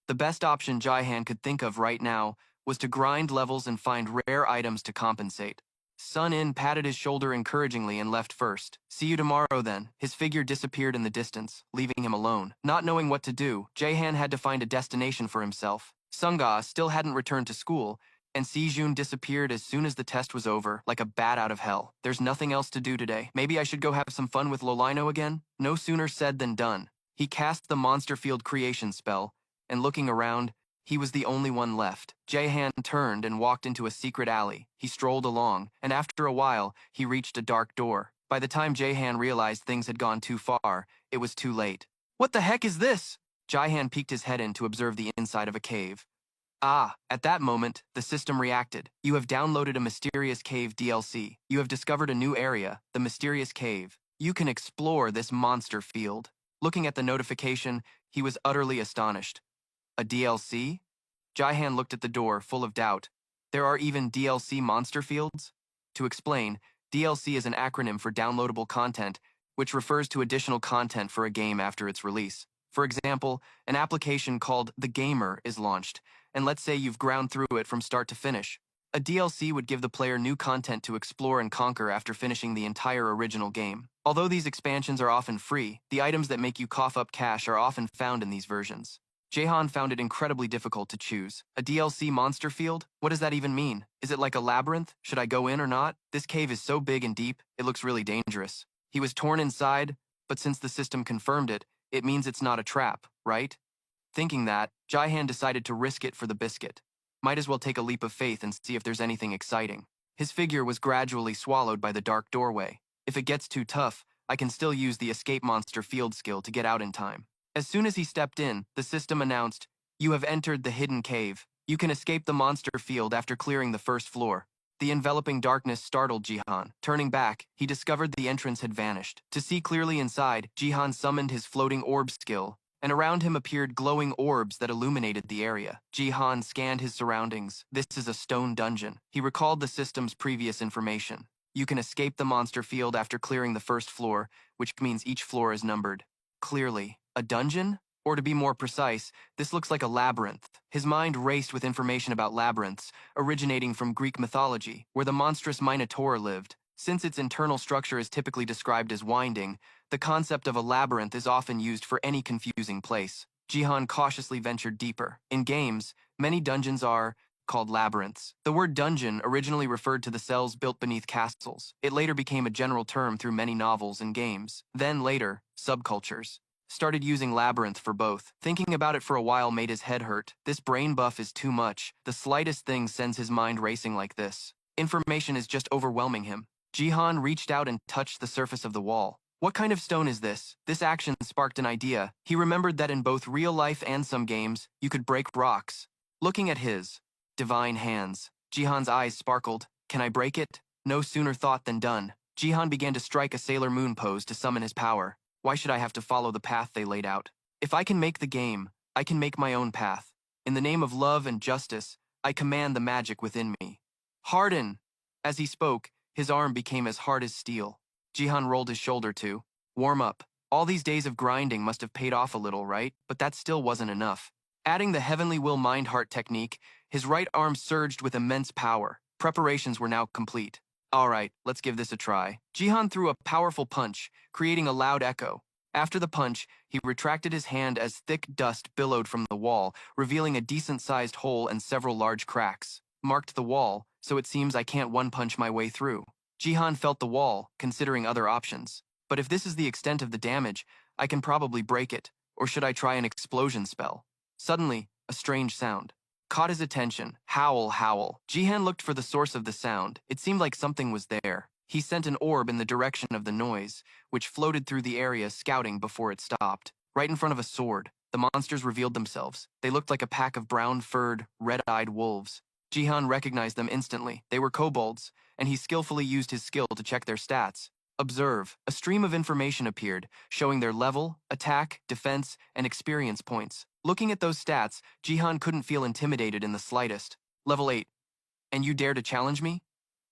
The best option Jihan could think of right now was to grind levels and find rare items to compensate. Sun-in patted his shoulder encouragingly and left first. See you tomorrow then. His figure disappeared in the distance, leaving him alone. Not knowing what to do, Jahan had to find a destination for himself. Sunga still hadn't returned to school, and Sejun disappeared as soon as the test was over, like a bat out of hell. There's nothing else to do today. Maybe I should go have some fun with Lolino again? No sooner said than done. He cast the monster field creation spell, and looking around, he was the only one left. Jahan turned and walked into a secret alley. He strolled along, and after a while, he reached a dark door. By the time Jahan realized things had gone too far, it was too late. What the heck is this? Jahan peeked his head in to observe the inside of a cave. At that moment, the system reacted. You have downloaded a Mysterious Cave DLC. You have discovered a new area, the Mysterious Cave. You can explore this monster field. Looking at the notification, he was utterly astonished. A DLC? Jihan looked at the door, full of doubt. There are even DLC monster fields? To explain, DLC is an acronym for downloadable content, which refers to additional content for a game after its release. For example, an application called The Gamer is launched, and let's say you've ground through it from start to finish. A DLC would give the player new content to explore and conquer after finishing the entire original game. Although these expansions are often free, the items that make you cough up cash are often found in these versions. Jahan found it incredibly difficult to choose. A DLC monster field? What does that even mean? Is it like a labyrinth? Should I go in or not? This cave is so big and deep, it looks really dangerous. He was torn inside, but since the system confirmed it, it means it's not a trap, right? Thinking that, Jihan decided to risk it for the biscuit. Might as well take a leap of faith and see if there's anything exciting. His figure was gradually swallowed by the dark doorway. If it gets too tough, I can still use the escape monster field skill to get out in time. As soon as he stepped in, the system announced, You have entered the hidden cave. You can escape the monster field after clearing the first floor. The enveloping darkness startled Jihan. Turning back, he discovered the entrance had vanished. To see clearly inside, Jihan summoned his floating orb skill, and around him appeared glowing orbs that illuminated the area. Jihan scanned his surroundings. This is a stone dungeon. He recalled the system's previous information. You can escape the monster field after clearing the first floor, which means each floor is numbered. Clearly, a dungeon? Or to be more precise, this looks like a labyrinth. His mind raced with information about labyrinths, originating from Greek mythology, where the monstrous Minotaur lived. Since its internal structure is typically described as winding, The concept of a labyrinth is often used for any confusing place. Jihan cautiously ventured deeper. In games, many dungeons are called labyrinths. The word dungeon originally referred to the cells built beneath castles. It later became a general term through many novels and games. Then later, subcultures started using labyrinth for both. Thinking about it for a while made his head hurt. This brain buff is too much. The slightest thing sends his mind racing like this. Information is just overwhelming him. Jihan reached out and touched the surface of the wall. What kind of stone is this? This action sparked an idea. He remembered that in both real life and some games, you could break rocks. Looking at his divine hands, Jihan's eyes sparkled. Can I break it? No sooner thought than done. Jihan began to strike a Sailor Moon pose to summon his power. Why should I have to follow the path they laid out? If I can make the game, I can make my own path. In the name of love and justice, I command the magic within me. Harden! As he spoke, his arm became as hard as steel. Jihan rolled his shoulder to warm up. All these days of grinding must have paid off a little, right? But that still wasn't enough. Adding the heavenly will mind heart technique, his right arm surged with immense power. Preparations were now complete. All right, let's give this a try. Jihan threw a powerful punch, creating a loud echo. After the punch, he retracted his hand as thick dust billowed from the wall, revealing a decent-sized hole and several large cracks. Marked the wall, so it seems I can't one-punch my way through. Jihan felt the wall, considering other options. But if this is the extent of the damage, I can probably break it. Or should I try an explosion spell? Suddenly, a strange sound caught his attention. Howl, howl. Jihan looked for the source of the sound. It seemed like something was there. He sent an orb in the direction of the noise, which floated through the area, scouting before it stopped. Right in front of a sword, the monsters revealed themselves. They looked like a pack of brown-furred, red-eyed wolves. Jihan recognized them instantly. They were kobolds, and he skillfully used his skill to check their stats. Observe. A stream of information appeared, showing their level, attack, defense, and experience points. Looking at those stats, Jihan couldn't feel intimidated in the slightest. Level 8. And you dare to challenge me?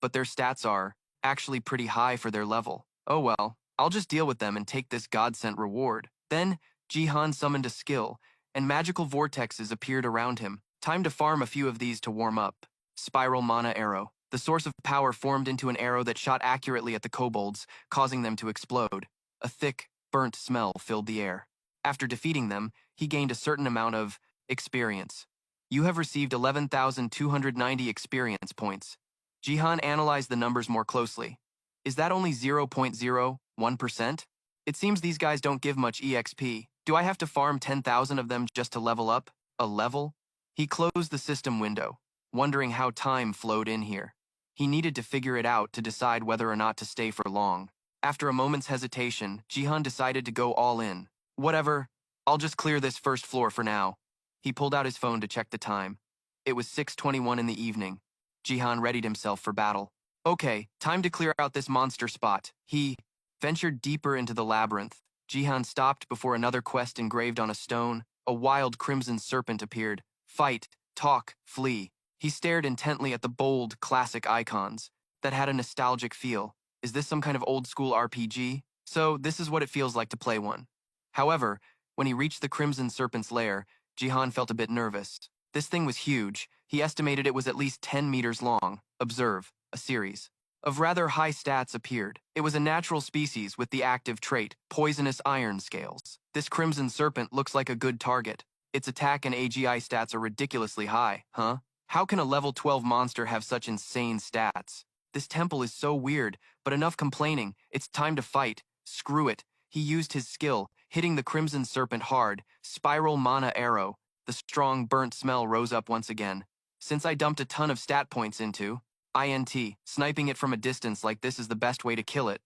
But their stats are actually pretty high for their level. Oh well, I'll just deal with them and take this God-sent reward. Then, Jihan summoned a skill, and magical vortexes appeared around him. Time to farm a few of these to warm up. Spiral Mana Arrow. The source of power formed into an arrow that shot accurately at the kobolds, causing them to explode. A thick, burnt smell filled the air. After defeating them, he gained a certain amount of experience. You have received 11,290 experience points. Jihan analyzed the numbers more closely. Is that only 0.01%? It seems these guys don't give much EXP. Do I have to farm 10,000 of them just to level up? A level? He closed the system window, wondering how time flowed in here. He needed to figure it out to decide whether or not to stay for long. After a moment's hesitation, Jihan decided to go all in. Whatever, I'll just clear this first floor for now. He pulled out his phone to check the time. It was 6:21 in the evening. Jihan readied himself for battle. Okay, time to clear out this monster spot. He ventured deeper into the labyrinth. Jihan stopped before another quest engraved on a stone. A wild crimson serpent appeared. Fight, talk, flee. He stared intently at the bold, classic icons that had a nostalgic feel. Is this some kind of old-school RPG? So, this is what it feels like to play one. However, when he reached the Crimson Serpent's lair, Jihan felt a bit nervous. This thing was huge. He estimated it was at least 10 meters long. Observe. A series of rather high stats appeared. It was a natural species with the active trait, poisonous iron scales. This Crimson Serpent looks like a good target. Its attack and AGI stats are ridiculously high, huh? How can a level 12 monster have such insane stats? This temple is so weird, but enough complaining. It's time to fight. Screw it. He used his skill, hitting the Crimson Serpent hard. Spiral Mana Arrow. The strong, burnt smell rose up once again. Since I dumped a ton of stat points into INT, sniping it from a distance like this is the best way to kill it.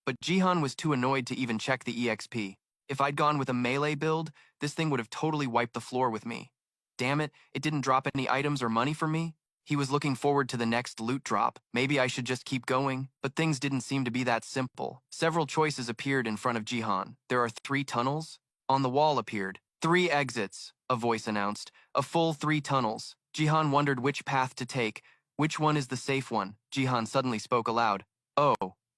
But Jihan was too annoyed to even check the EXP. If I'd gone with a melee build, this thing would have totally wiped the floor with me. Damn it, it didn't drop any items or money for me. He was looking forward to the next loot drop. Maybe I should just keep going. But things didn't seem to be that simple. Several choices appeared in front of Jihan. There are 3 tunnels. On the wall appeared 3 exits, a voice announced. A full 3 tunnels. Jihan wondered which path to take. Which one is the safe one? Jihan suddenly spoke aloud. Oh,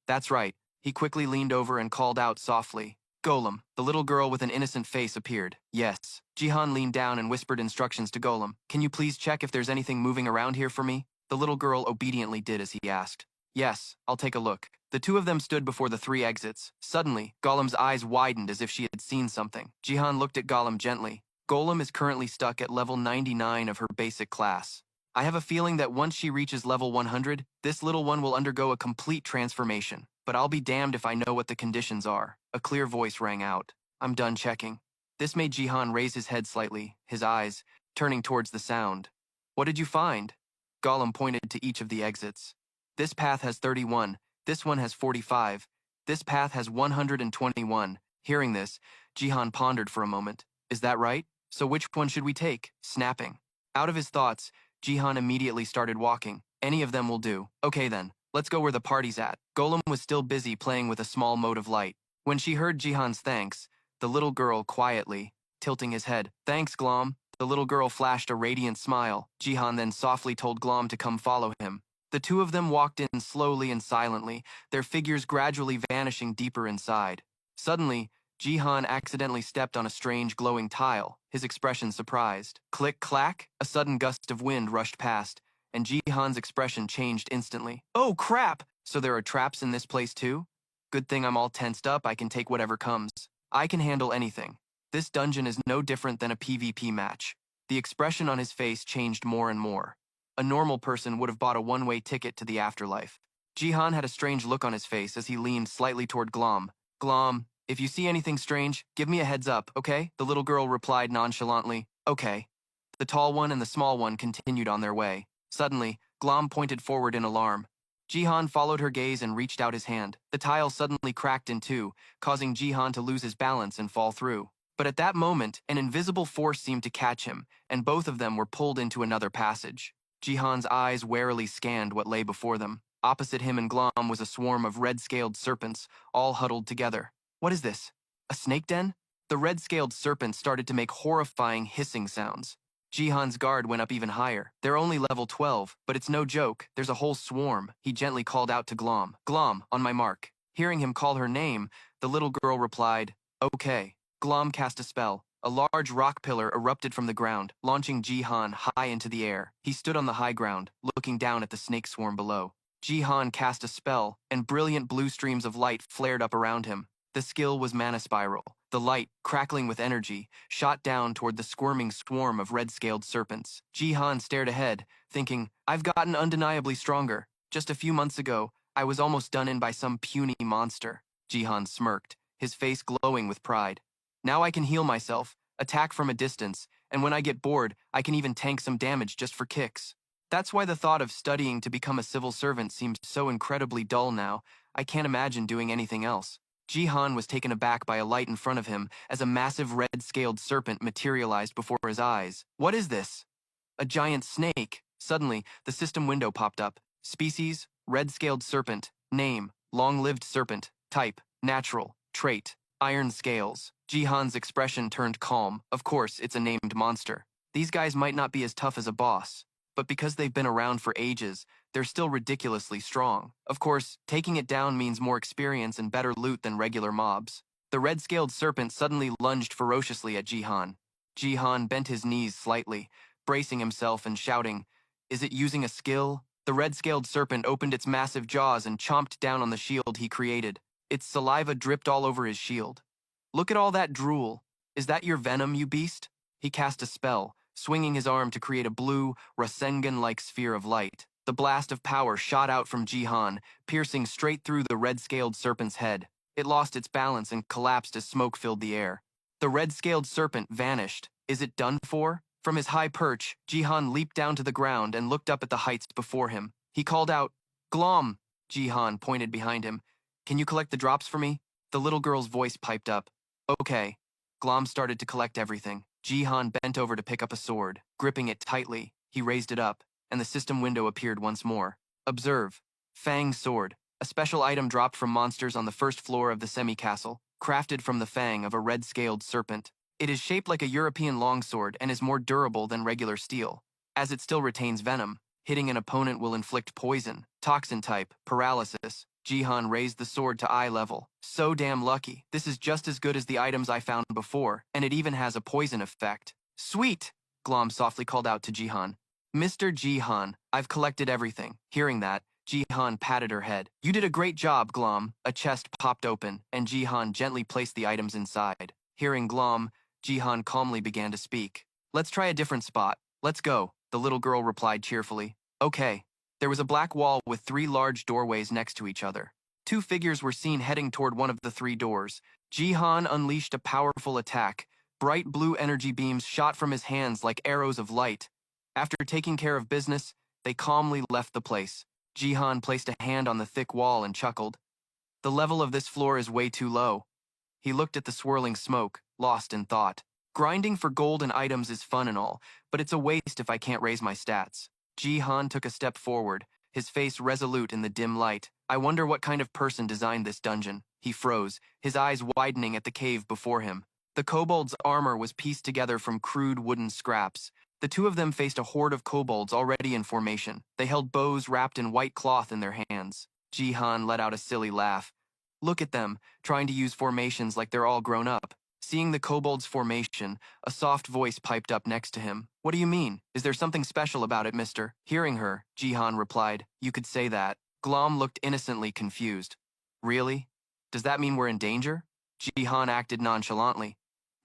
that's right. He quickly leaned over and called out softly. Golem. The little girl with an innocent face appeared. Yes. Jihan leaned down and whispered instructions to Golem. Can you please check if there's anything moving around here for me? The little girl obediently did as he asked. Yes, I'll take a look. The two of them stood before the three exits. Suddenly, Golem's eyes widened as if she had seen something. Jihan looked at Golem gently. Golem is currently stuck at level 99 of her basic class. I have a feeling that once she reaches level 100, this little one will undergo a complete transformation. But I'll be damned if I know what the conditions are. A clear voice rang out. I'm done checking. This made Jihan raise his head slightly, his eyes turning towards the sound. What did you find? Golem pointed to each of the exits. This path has 31, this one has 45, this path has 121. Hearing this, Jihan pondered for a moment. Is that right? So which one should we take? Snapping. Out of his thoughts, Jihan immediately started walking. Any of them will do. Okay then, let's go where the party's at. Golem was still busy playing with a small mote of light. When she heard Jihan's thanks, the little girl quietly, tilting his head. Thanks, Glom. The little girl flashed a radiant smile. Jihan then softly told Glom to come follow him. The two of them walked in slowly and silently, their figures gradually vanishing deeper inside. Suddenly, Jihan accidentally stepped on a strange glowing tile, his expression surprised. Click-clack, a sudden gust of wind rushed past, and Jihan's expression changed instantly. Oh crap! So there are traps in this place too? Good thing I'm all tensed up, I can take whatever comes. I can handle anything. This dungeon is no different than a PvP match. The expression on his face changed more and more. A normal person would have bought a one-way ticket to the afterlife. Jihan had a strange look on his face as he leaned slightly toward Glom. Glom, if you see anything strange, give me a heads up, okay? The little girl replied nonchalantly, okay. The tall one and the small one continued on their way. Suddenly, Glom pointed forward in alarm. Jihan followed her gaze and reached out his hand. The tile suddenly cracked in two, causing Jihan to lose his balance and fall through. But at that moment, an invisible force seemed to catch him, and both of them were pulled into another passage. Jihan's eyes warily scanned what lay before them. Opposite him and Glom was a swarm of red-scaled serpents, all huddled together. What is this? A snake den? The red-scaled serpents started to make horrifying hissing sounds. Jihan's guard went up even higher. They're only level 12, but it's no joke. There's a whole swarm. He gently called out to Glom. Glom, on my mark. Hearing him call her name, the little girl replied, okay. Glom cast a spell. A large rock pillar erupted from the ground, launching Jihan high into the air. He stood on the high ground, looking down at the snake swarm below. Jihan cast a spell, and brilliant blue streams of light flared up around him. The skill was Mana Spiral. The light, crackling with energy, shot down toward the squirming swarm of red-scaled serpents. Jihan stared ahead, thinking, I've gotten undeniably stronger. Just a few months ago, I was almost done in by some puny monster. Jihan smirked, his face glowing with pride. Now I can heal myself, attack from a distance, and when I get bored, I can even tank some damage just for kicks. That's why the thought of studying to become a civil servant seems so incredibly dull now. I can't imagine doing anything else. Jihan was taken aback by a light in front of him as a massive red-scaled serpent materialized before his eyes. What is this? A giant snake. Suddenly, the system window popped up. Species, red-scaled serpent. Name, long-lived serpent. Type, natural. Trait, iron scales. Jihan's expression turned calm. Of course, it's a named monster. These guys might not be as tough as a boss, but because they've been around for ages, they're still ridiculously strong. Of course, taking it down means more experience and better loot than regular mobs. The red-scaled serpent suddenly lunged ferociously at Jihan. Jihan bent his knees slightly, bracing himself and shouting, Is it using a skill? The red-scaled serpent opened its massive jaws and chomped down on the shield he created. Its saliva dripped all over his shield. Look at all that drool. Is that your venom, you beast? He cast a spell, swinging his arm to create a blue, Rasengan-like sphere of light. The blast of power shot out from Jihan, piercing straight through the red-scaled serpent's head. It lost its balance and collapsed as smoke filled the air. The red-scaled serpent vanished. Is it done for? From his high perch, Jihan leaped down to the ground and looked up at the heights before him. He called out, Glom! Jihan pointed behind him. Can you collect the drops for me? The little girl's voice piped up. Okay. Glom started to collect everything. Jihan bent over to pick up a sword. Gripping it tightly, he raised it up, and the system window appeared once more. Observe. Fang Sword. A special item dropped from monsters on the first floor of the semi-castle, crafted from the fang of a red-scaled serpent. It is shaped like a European longsword and is more durable than regular steel, as it still retains venom. Hitting an opponent will inflict poison, toxin type, paralysis. Jihan raised the sword to eye level. So damn lucky. This is just as good as the items I found before, and it even has a poison effect. Sweet! Glom softly called out to Jihan. Mr. Jihan, I've collected everything. Hearing that, Jihan patted her head. You did a great job, Glom. A chest popped open, and Jihan gently placed the items inside. Hearing Glom, Jihan calmly began to speak. Let's try a different spot. Let's go, the little girl replied cheerfully. Okay. There was a black wall with 3 large doorways next to each other. 2 figures were seen heading toward one of the 3 doors. Jihan unleashed a powerful attack. Bright blue energy beams shot from his hands like arrows of light. After taking care of business, they calmly left the place. Jihan placed a hand on the thick wall and chuckled. The level of this floor is way too low. He looked at the swirling smoke, lost in thought. Grinding for gold and items is fun and all, but it's a waste if I can't raise my stats. Jihan took a step forward, his face resolute in the dim light. I wonder what kind of person designed this dungeon. He froze, his eyes widening at the cave before him. The kobold's armor was pieced together from crude wooden scraps. The 2 of them faced a horde of kobolds already in formation. They held bows wrapped in white cloth in their hands. Jihan let out a silly laugh. Look at them, trying to use formations like they're all grown up. Seeing the kobold's formation, a soft voice piped up next to him. What do you mean? Is there something special about it, mister? Hearing her, Jihan replied, You could say that. Glom looked innocently confused. Really? Does that mean we're in danger? Jihan acted nonchalantly.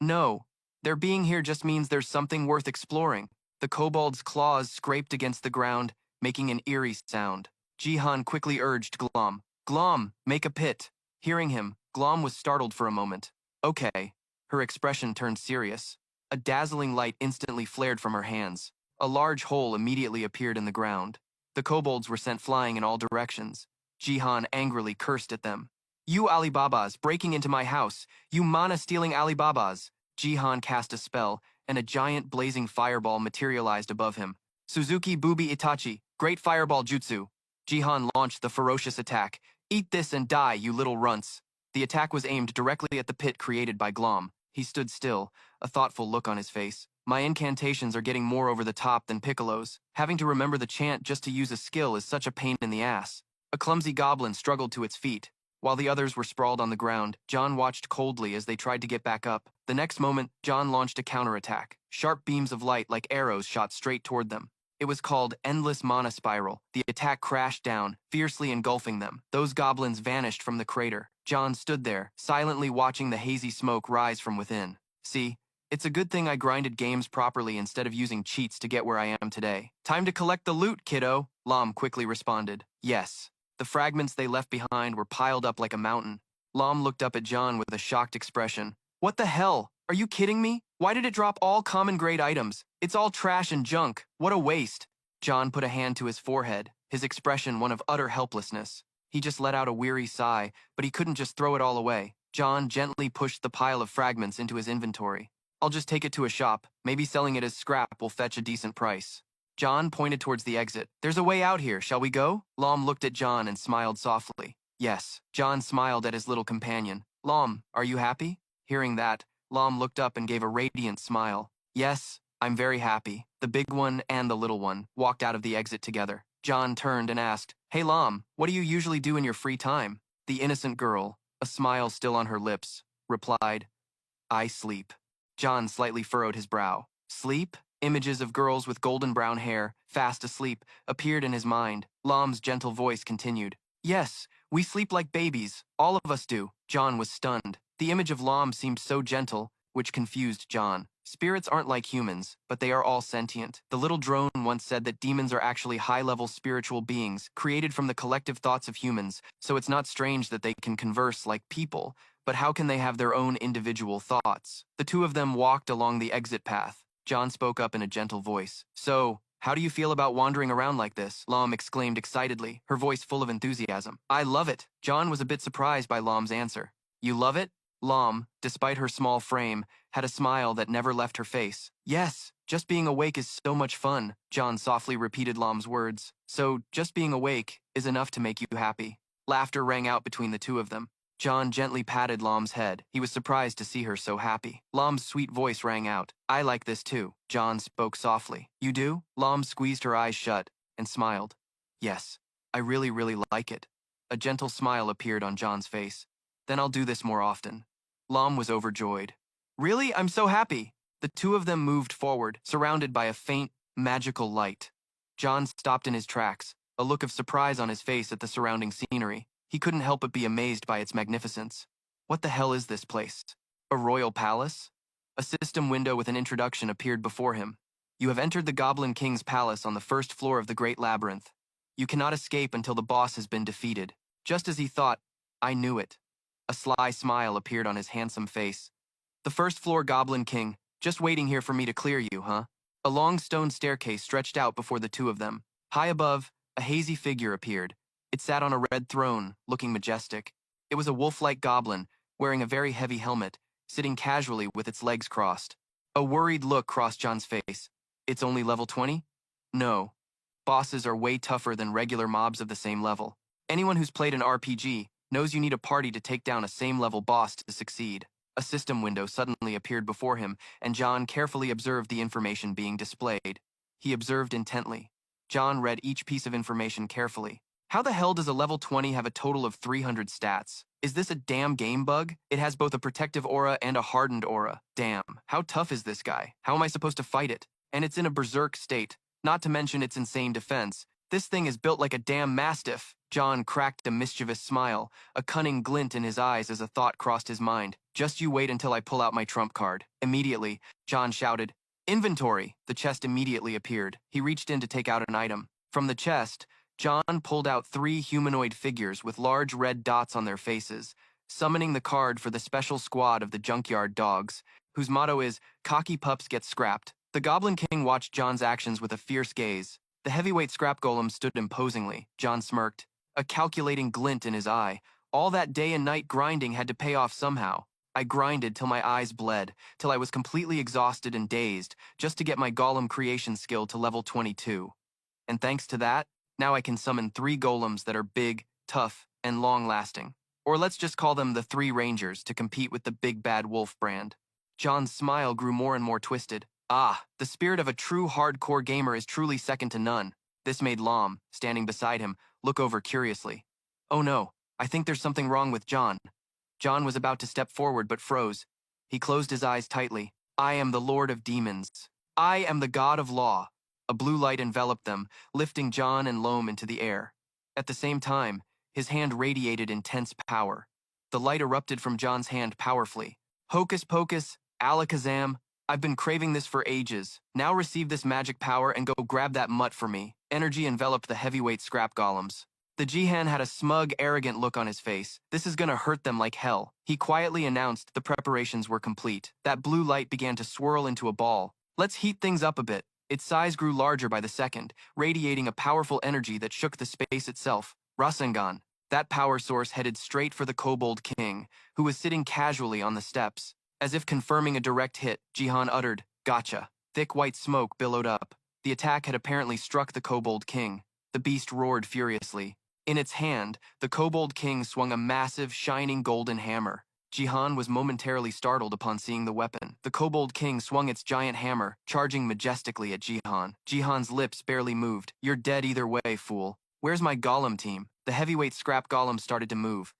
No. Their being here just means there's something worth exploring. The kobold's claws scraped against the ground, making an eerie sound. Jihan quickly urged Glom. Glom, make a pit. Hearing him, Glom was startled for a moment. Okay. Her expression turned serious. A dazzling light instantly flared from her hands. A large hole immediately appeared in the ground. The kobolds were sent flying in all directions. Jihan angrily cursed at them. You Alibabas, breaking into my house. You mana-stealing Alibabas. Jihan cast a spell, and a giant blazing fireball materialized above him. Suzuki Bubi Itachi, Great Fireball Jutsu. Jihan launched the ferocious attack. Eat this and die, you little runts. The attack was aimed directly at the pit created by Glom. He stood still, a thoughtful look on his face. My incantations are getting more over the top than Piccolo's. Having to remember the chant just to use a skill is such a pain in the ass. A clumsy goblin struggled to its feet. While the others were sprawled on the ground, John watched coldly as they tried to get back up. The next moment, John launched a counterattack. Sharp beams of light like arrows shot straight toward them. It was called Endless Mana Spiral. The attack crashed down, fiercely engulfing them. Those goblins vanished from the crater. John stood there, silently watching the hazy smoke rise from within. See, it's a good thing I grinded games properly instead of using cheats to get where I am today. Time to collect the loot, kiddo, Lam quickly responded. Yes. The fragments they left behind were piled up like a mountain. Lam looked up at John with a shocked expression. What the hell? Are you kidding me? Why did it drop all common grade items? It's all trash and junk. What a waste. John put a hand to his forehead, his expression one of utter helplessness. He just let out a weary sigh, but he couldn't just throw it all away. John gently pushed the pile of fragments into his inventory. I'll just take it to a shop. Maybe selling it as scrap will fetch a decent price. John pointed towards the exit. There's a way out here, shall we go? Lam looked at John and smiled softly. Yes. John smiled at his little companion. Lam, are you happy? Hearing that, Lam looked up and gave a radiant smile. Yes, I'm very happy. The big one and the little one walked out of the exit together. John turned and asked, Hey Lam, what do you usually do in your free time? The innocent girl, a smile still on her lips, replied, I sleep. John slightly furrowed his brow. Sleep? Images of girls with golden brown hair, fast asleep, appeared in his mind. Lam's gentle voice continued. Yes, we sleep like babies. All of us do. John was stunned. The image of Lam seemed so gentle, which confused John. Spirits aren't like humans, but they are all sentient. The little drone once said that demons are actually high-level spiritual beings, created from the collective thoughts of humans, so it's not strange that they can converse like people, but how can they have their own individual thoughts? The 2 of them walked along the exit path. John spoke up in a gentle voice. So, how do you feel about wandering around like this? Lam exclaimed excitedly, her voice full of enthusiasm. I love it. John was a bit surprised by Lam's answer. You love it? Lam, despite her small frame, had a smile that never left her face. Yes, just being awake is so much fun, John softly repeated Lam's words. So, just being awake is enough to make you happy. Laughter rang out between the 2 of them. John gently patted Lam's head. He was surprised to see her so happy. Lam's sweet voice rang out. I like this too. John spoke softly. You do? Lam squeezed her eyes shut and smiled. Yes, I really like it. A gentle smile appeared on John's face. Then I'll do this more often. Lam was overjoyed. Really? I'm so happy. The 2 of them moved forward, surrounded by a faint, magical light. John stopped in his tracks. a look of surprise on his face at the surrounding scenery. He couldn't help but be amazed by its magnificence. What the hell is this place? A royal palace? A system window with an introduction appeared before him. You have entered the Goblin King's palace on the first floor of the Great Labyrinth. You cannot escape until the boss has been defeated. Just as he thought, I knew it. A sly smile appeared on his handsome face. The first floor, Goblin King, just waiting here for me to clear you, huh? A long stone staircase stretched out before the two of them. High above, a hazy figure appeared. It sat on a red throne, looking majestic. It was a wolf-like goblin, wearing a very heavy helmet, sitting casually with its legs crossed. A worried look crossed John's face. It's only level 20? No. Bosses are way tougher than regular mobs of the same level. Anyone who's played an RPG knows you need a party to take down a same-level boss to succeed. A system window suddenly appeared before him, and John carefully observed the information being displayed. He observed intently. John read each piece of information carefully. How the hell does a level 20 have a total of 300 stats? Is this a damn game bug? It has both a protective aura and a hardened aura. Damn, how tough is this guy? How am I supposed to fight it? And it's in a berserk state, not to mention its insane defense. This thing is built like a damn mastiff. John cracked a mischievous smile, a cunning glint in his eyes as a thought crossed his mind. Just you wait until I pull out my trump card. Immediately, John shouted, Inventory! The chest immediately appeared. He reached in to take out an item. From the chest, John pulled out 3 humanoid figures with large red dots on their faces, summoning the card for the special squad of the Junkyard Dogs, whose motto is, Cocky Pups Get Scrapped. The Goblin King watched John's actions with a fierce gaze. The heavyweight scrap golem stood imposingly. John smirked, a calculating glint in his eye. All that day and night grinding had to pay off somehow. I grinded till my eyes bled, till I was completely exhausted and dazed, just to get my golem creation skill to level 22. And thanks to that, now I can summon 3 golems that are big, tough, and long-lasting. Or let's just call them the 3 Rangers to compete with the big bad wolf brand. John's smile grew more and more twisted. Ah, the spirit of a true hardcore gamer is truly second to none. This made Lom, standing beside him, look over curiously. Oh no, I think there's something wrong with John. John was about to step forward but froze. He closed his eyes tightly. I am the Lord of Demons. I am the God of Law. A blue light enveloped them, lifting John and Lom into the air. At the same time, his hand radiated intense power. The light erupted from John's hand powerfully. Hocus pocus, alakazam, I've been craving this for ages. Now receive this magic power and go grab that mutt for me. Energy enveloped the heavyweight scrap golems. The Jihan had a smug, arrogant look on his face. This is gonna hurt them like hell. He quietly announced the preparations were complete. That blue light began to swirl into a ball. Let's heat things up a bit. Its size grew larger by the second, radiating a powerful energy that shook the space itself. Rasengan. That power source headed straight for the Kobold King, who was sitting casually on the steps. As if confirming a direct hit, Jihan uttered, Gotcha. Thick white smoke billowed up. The attack had apparently struck the Kobold King. The beast roared furiously. In its hand, the Kobold King swung a massive, shining golden hammer. Jihan was momentarily startled upon seeing the weapon. The Kobold King swung its giant hammer, charging majestically at Jihan. Jihan's lips barely moved. You're dead either way, fool. Where's my golem team? The heavyweight scrap golem started to move.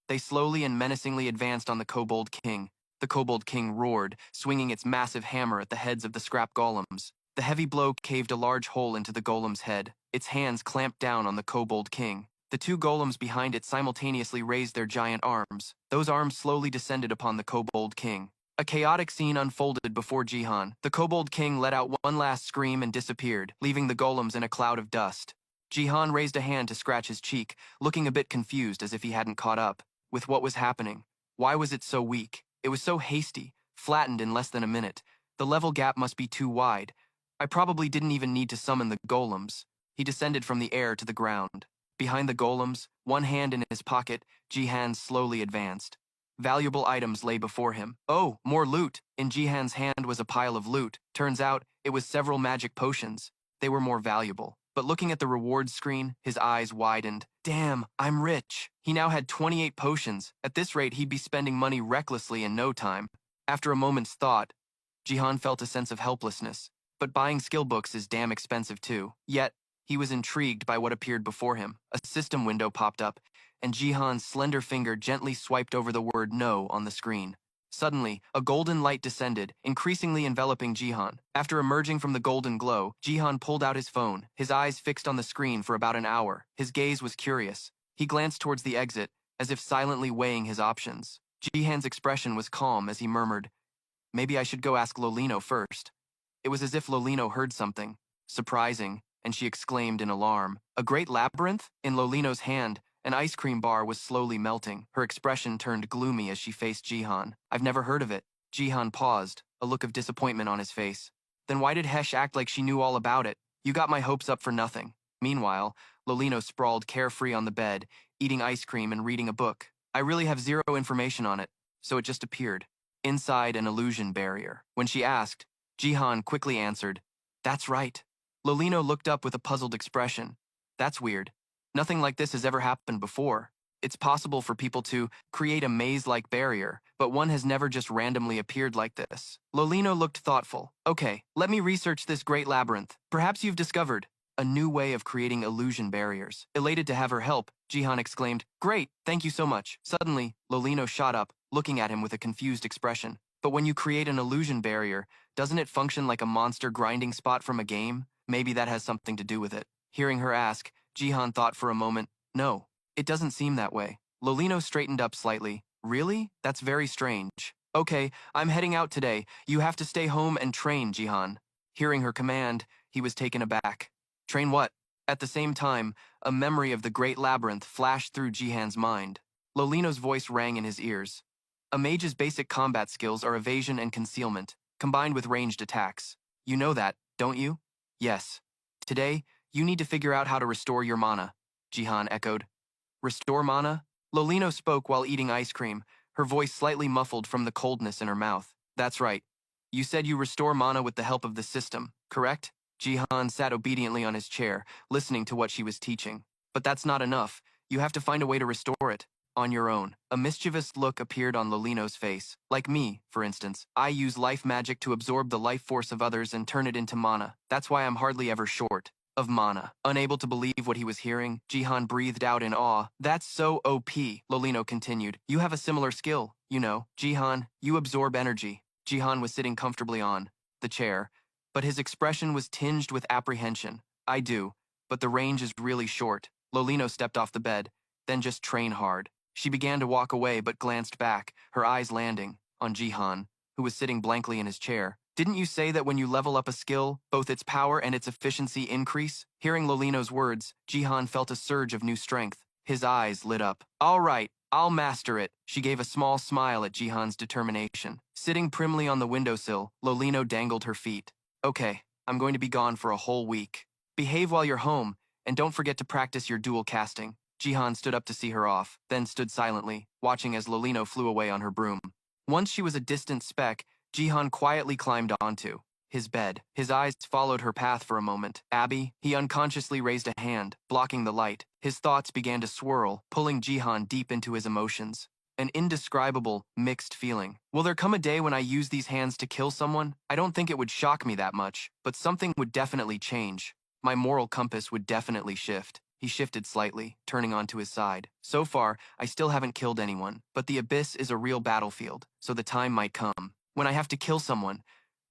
They slowly and menacingly advanced on the Kobold King. The Kobold King roared, swinging its massive hammer at the heads of the scrap golems. The heavy blow caved a large hole into the golem's head. Its hands clamped down on the Kobold King. The 2 golems behind it simultaneously raised their giant arms. Those arms slowly descended upon the Kobold King. A chaotic scene unfolded before Jihan. The Kobold King let out one last scream and disappeared, leaving the golems in a cloud of dust. Jihan raised a hand to scratch his cheek, looking a bit confused as if he hadn't caught up with what was happening. Why was it so weak? It was so hasty, flattened in less than a minute. The level gap must be too wide. I probably didn't even need to summon the golems. He descended from the air to the ground. Behind the golems, one hand in his pocket, Jihan slowly advanced. Valuable items lay before him. Oh, more loot! In Jihan's hand was a pile of loot. Turns out, it was several magic potions. They were more valuable. But looking at the rewards screen, his eyes widened. Damn, I'm rich. He now had 28 potions. At this rate, he'd be spending money recklessly in no time. After a moment's thought, Jihan felt a sense of helplessness. But buying skill books is damn expensive too. Yet, he was intrigued by what appeared before him. A system window popped up, and Jihan's slender finger gently swiped over the word no on the screen. Suddenly, a golden light descended, increasingly enveloping Jihan. After emerging from the golden glow, Jihan pulled out his phone, his eyes fixed on the screen for about an hour. His gaze was curious. He glanced towards the exit, as if silently weighing his options. Jihan's expression was calm as he murmured, "Maybe I should go ask Lolino first." It was as if Lolino heard something surprising, and she exclaimed in alarm, "A great labyrinth?" In Lolino's hand, an ice cream bar was slowly melting. Her expression turned gloomy as she faced Jihan. "I've never heard of it." Jihan paused, a look of disappointment on his face. "Then why did Hesh act like she knew all about it? You got my hopes up for nothing." Meanwhile, Lolino sprawled carefree on the bed, eating ice cream and reading a book. "I really have zero information on it, so it just appeared. Inside an illusion barrier." When she asked, Jihan quickly answered, "That's right." Lolino looked up with a puzzled expression. "That's weird. Nothing like this has ever happened before. It's possible for people to create a maze-like barrier, but one has never just randomly appeared like this." Lolino looked thoughtful. "Okay, let me research this great labyrinth. Perhaps you've discovered a new way of creating illusion barriers." Elated to have her help, Jihan exclaimed, "Great, thank you so much." Suddenly, Lolino shot up, looking at him with a confused expression. "But when you create an illusion barrier, doesn't it function like a monster grinding spot from a game? Maybe that has something to do with it." Hearing her ask, Jihan thought for a moment. "No, it doesn't seem that way." Lolino straightened up slightly. "Really? That's very strange." "Okay, I'm heading out today. You have to stay home and train, Jihan." Hearing her command, he was taken aback. "Train what?" At the same time, a memory of the great labyrinth flashed through Jihan's mind. Lolino's voice rang in his ears. "A mage's basic combat skills are evasion and concealment, combined with ranged attacks. You know that, don't you?" "Yes. Today, you need to figure out how to restore your mana," Jihan echoed. "Restore mana?" Lolino spoke while eating ice cream, her voice slightly muffled from the coldness in her mouth. "That's right. You said you restore mana with the help of the system, correct?" Jihan sat obediently on his chair, listening to what she was teaching. "But that's not enough. You have to find a way to restore it. On your own." A mischievous look appeared on Lolino's face. "Like me, for instance. I use life magic to absorb the life force of others and turn it into mana. That's why I'm hardly ever short of mana." Unable to believe what he was hearing, Jihan breathed out in awe. "That's so OP," Lolino continued. "You have a similar skill, you know. Jihan, you absorb energy." Jihan was sitting comfortably on the chair, but his expression was tinged with apprehension. "I do, but the range is really short." Lolino stepped off the bed. "Then just train hard." She began to walk away but glanced back, her eyes landing on Jihan, who was sitting blankly in his chair. "Didn't you say that when you level up a skill, both its power and its efficiency increase?" Hearing Lolino's words, Jihan felt a surge of new strength. His eyes lit up. "All right, I'll master it." She gave a small smile at Jihan's determination. Sitting primly on the windowsill, Lolino dangled her feet. "Okay, I'm going to be gone for a whole week. Behave while you're home, and don't forget to practice your dual casting." Jihan stood up to see her off, then stood silently, watching as Lolino flew away on her broom. Once she was a distant speck, Jihan quietly climbed onto his bed. His eyes followed her path for a moment. "Abby," he unconsciously raised a hand, blocking the light. His thoughts began to swirl, pulling Jihan deep into his emotions. An indescribable, mixed feeling. Will there come a day when I use these hands to kill someone? I don't think it would shock me that much, but something would definitely change. My moral compass would definitely shift. He shifted slightly, turning onto his side. "So far, I still haven't killed anyone, but the abyss is a real battlefield, so the time might come when I have to kill someone.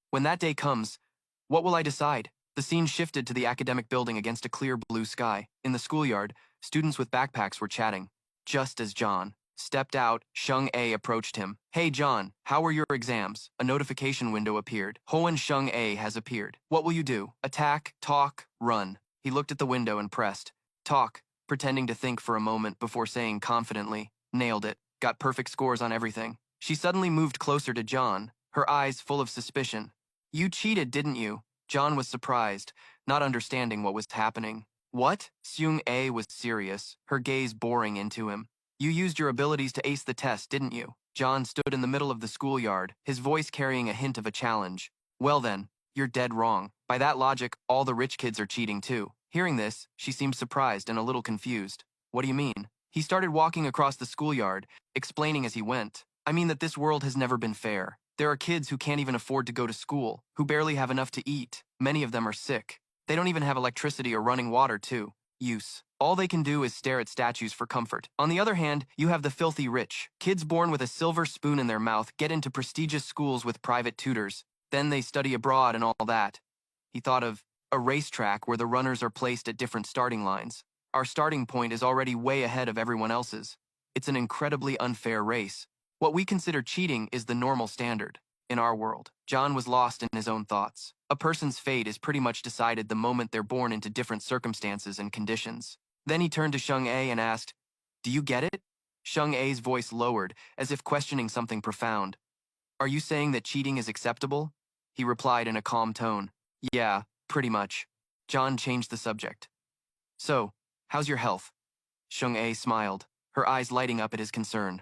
When that day comes, what will I decide?" The scene shifted to the academic building against a clear blue sky. In the schoolyard, students with backpacks were chatting. Just as John stepped out, Shung A approached him. "Hey John, how were your exams?" A notification window appeared. "Hoen Shung A has appeared. What will you do? Attack, talk, run?" He looked at the window and pressed talk, pretending to think for a moment before saying confidently, "Nailed it. Got perfect scores on everything." She suddenly moved closer to John, her eyes full of suspicion. "You cheated, didn't you?" John was surprised, not understanding what was happening. "What?" Seung A was serious, her gaze boring into him. "You used your abilities to ace the test, didn't you?" John stood in the middle of the schoolyard, his voice carrying a hint of a challenge. "Well then, you're dead wrong. By that logic, all the rich kids are cheating too." Hearing this, she seemed surprised and a little confused. "What do you mean?" He started walking across the schoolyard, explaining as he went. "I mean that this world has never been fair. There are kids who can't even afford to go to school, who barely have enough to eat. Many of them are sick. They don't even have electricity or running water, too. use. All they can do is stare at statues for comfort. On the other hand, you have the filthy rich. Kids born with a silver spoon in their mouth get into prestigious schools with private tutors. Then they study abroad and all that. He thought of a racetrack where the runners are placed at different starting lines. Our starting point is already way ahead of everyone else's. It's an incredibly unfair race. What we consider cheating is the normal standard. In our world, John was lost in his own thoughts. A person's fate is pretty much decided the moment they're born into different circumstances and conditions. Then he turned to Sheng A and asked, "Do you get it?" Sheng A's voice lowered, as if questioning something profound. "Are you saying that cheating is acceptable?" He replied in a calm tone. "Yeah, pretty much." John changed the subject. "So, how's your health?" Sheng A smiled, her eyes lighting up at his concern.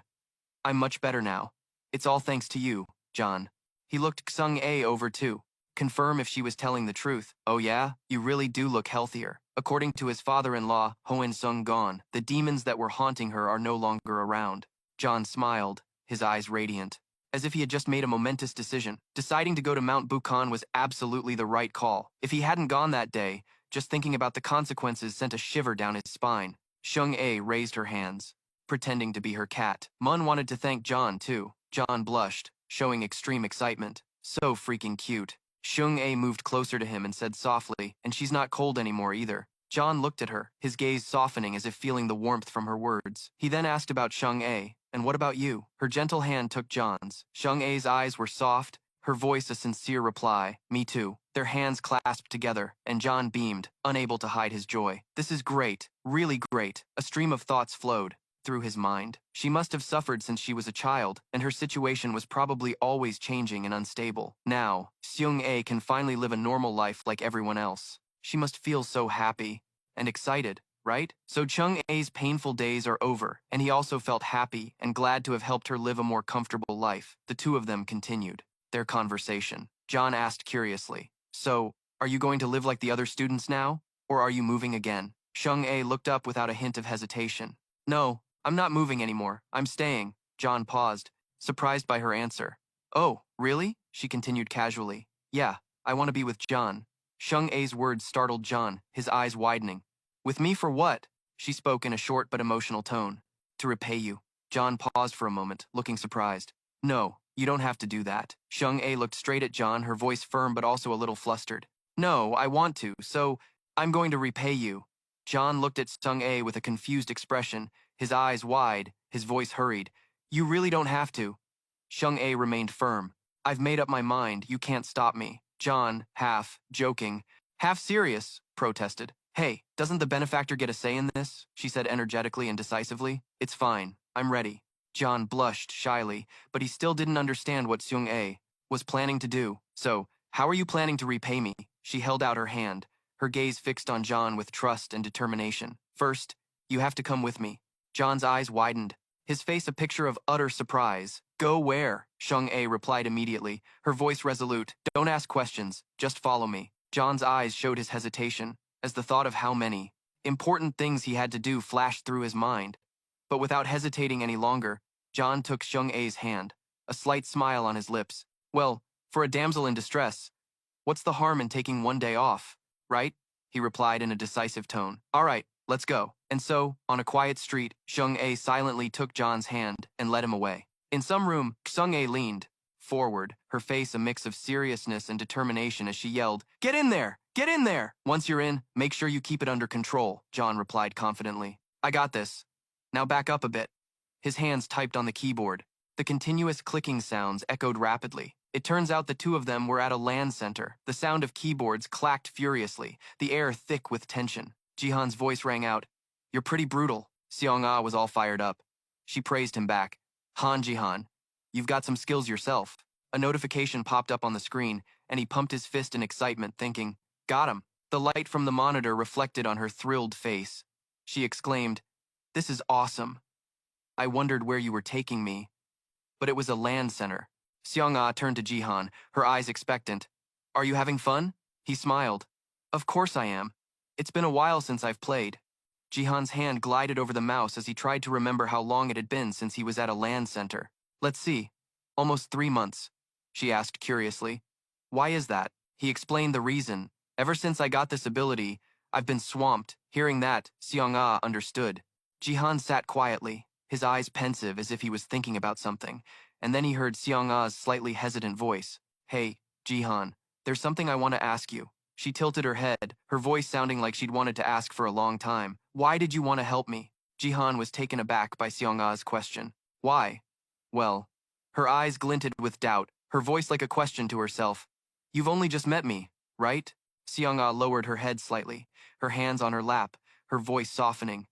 "I'm much better now. It's all thanks to you, John." He looked Sung A over too. Confirm if she was telling the truth. "Oh yeah? You really do look healthier." According to his father-in-law, Hoen Sung gone, the demons that were haunting her are no longer around. John smiled, his eyes radiant, as if he had just made a momentous decision. Deciding to go to Mount Bukan was absolutely the right call. If he hadn't gone that day, just thinking about the consequences sent a shiver down his spine. Shung A raised her hands, pretending to be her cat. Mun wanted to thank John too. John blushed, showing extreme excitement. So freaking cute. Shung A moved closer to him and said softly, "And she's not cold anymore either." John looked at her, his gaze softening as if feeling the warmth from her words. He then asked about Shung A, "And what about you?" Her gentle hand took John's. Shung A's eyes were soft, her voice a sincere reply. "Me too." Their hands clasped together, and John beamed, unable to hide his joy. "This is great, really great." A stream of thoughts flowed through his mind. She must have suffered since she was a child, and her situation was probably always changing and unstable. Now, Seung A can finally live a normal life like everyone else. She must feel so happy and excited, right? So Chung A's painful days are over, and he also felt happy and glad to have helped her live a more comfortable life. The two of them continued their conversation. John asked curiously, "So, are you going to live like the other students now, or are you moving again?" Chung A looked up without a hint of hesitation. "No, I'm not moving anymore. I'm staying." John paused, surprised by her answer. "Oh, really?" she continued casually. "Yeah, I want to be with John." Shung A's words startled John, his eyes widening. "With me for what?" She spoke in a short but emotional tone. "To repay you." John paused for a moment, looking surprised. "No, you don't have to do that." Shung A looked straight at John, her voice firm but also a little flustered. "No, I want to, so I'm going to repay you." John looked at Sung A with a confused expression, his eyes wide, his voice hurried. "You really don't have to." Shung A remained firm. "I've made up my mind, you can't stop me." John, half joking, half serious, protested. "Hey, doesn't the benefactor get a say in this?" she said energetically and decisively. "It's fine, I'm ready." John blushed shyly, but he still didn't understand what Sung A was planning to do. "So, how are you planning to repay me?" She held out her hand, her gaze fixed on John with trust and determination. "First, you have to come with me." John's eyes widened, his face a picture of utter surprise. "Go where?" Shung A replied immediately, her voice resolute. "Don't ask questions, just follow me." John's eyes showed his hesitation, as the thought of how many important things he had to do flashed through his mind. But without hesitating any longer, John took Shung A's hand, a slight smile on his lips. "Well, for a damsel in distress, what's the harm in taking one day off, right?" he replied in a decisive tone. "All right, let's go." And so, on a quiet street, Shung A silently took John's hand and led him away. In some room, Sung A leaned forward, her face a mix of seriousness and determination as she yelled, "Get in there! Get in there!" "Once you're in, make sure you keep it under control," John replied confidently. "I got this. Now back up a bit." His hands typed on the keyboard. The continuous clicking sounds echoed rapidly. It turns out the two of them were at a LAN center. The sound of keyboards clacked furiously, the air thick with tension. Jihan's voice rang out. "You're pretty brutal." Seong Ah was all fired up. She praised him back. "Han Jihan, you've got some skills yourself." A notification popped up on the screen, and he pumped his fist in excitement, thinking, "Got him." The light from the monitor reflected on her thrilled face. She exclaimed, "This is awesome. I wondered where you were taking me." But it was a LAN center. Seong Ah turned to Jihan, her eyes expectant. "Are you having fun?" He smiled. "Of course I am. It's been a while since I've played." Jihan's hand glided over the mouse as he tried to remember how long it had been since he was at a LAN center. "Let's see. Almost 3 months," she asked curiously. "Why is that?" He explained the reason. "Ever since I got this ability, I've been swamped Hearing that, Seong-ah understood. Jihan sat quietly, his eyes pensive as if he was thinking about something, and then he heard Seong-ah's slightly hesitant voice. Hey, Jihan, there's something I want to ask you. She tilted her head, her voice sounding like she'd wanted to ask for a long time. Why did you want to help me? Jihan was taken aback by Seong-ah's question. Why? Well, her eyes glinted with doubt, her voice like a question to herself. You've only just met me, right? Seong-ah lowered her head slightly, her hands on her lap, her voice softening.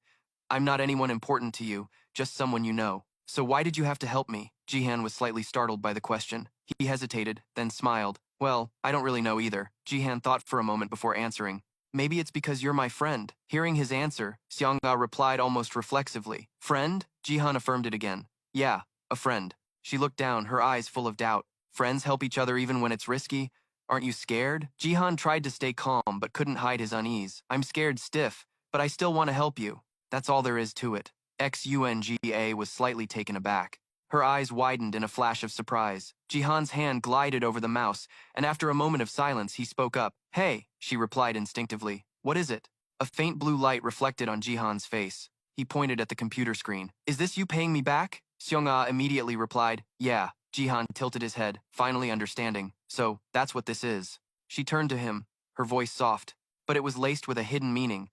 I'm not anyone important to you, just someone you know. So why did you have to help me? Jihan was slightly startled by the question. He hesitated, then smiled. Well, I don't really know either. Jihan thought for a moment before answering. Maybe it's because you're my friend. Hearing his answer, Seong-ah replied almost reflexively. Friend? Jihan affirmed it again. Yeah, a friend. She looked down, her eyes full of doubt. Friends help each other even when it's risky? Aren't you scared? Jihan tried to stay calm but couldn't hide his unease. I'm scared stiff, but I still want to help you. That's all there is to it. Xunga was slightly taken aback. Her eyes widened in a flash of surprise. Jihan's hand glided over the mouse, and after a moment of silence, he spoke up. Hey, she replied instinctively. What is it? A faint blue light reflected on Jihan's face. He pointed at the computer screen. Is this you paying me back? Seong-ah immediately replied. Yeah. Jihan tilted his head, finally understanding. So, that's what this is. She turned to him, her voice soft, but it was laced with a hidden meaning.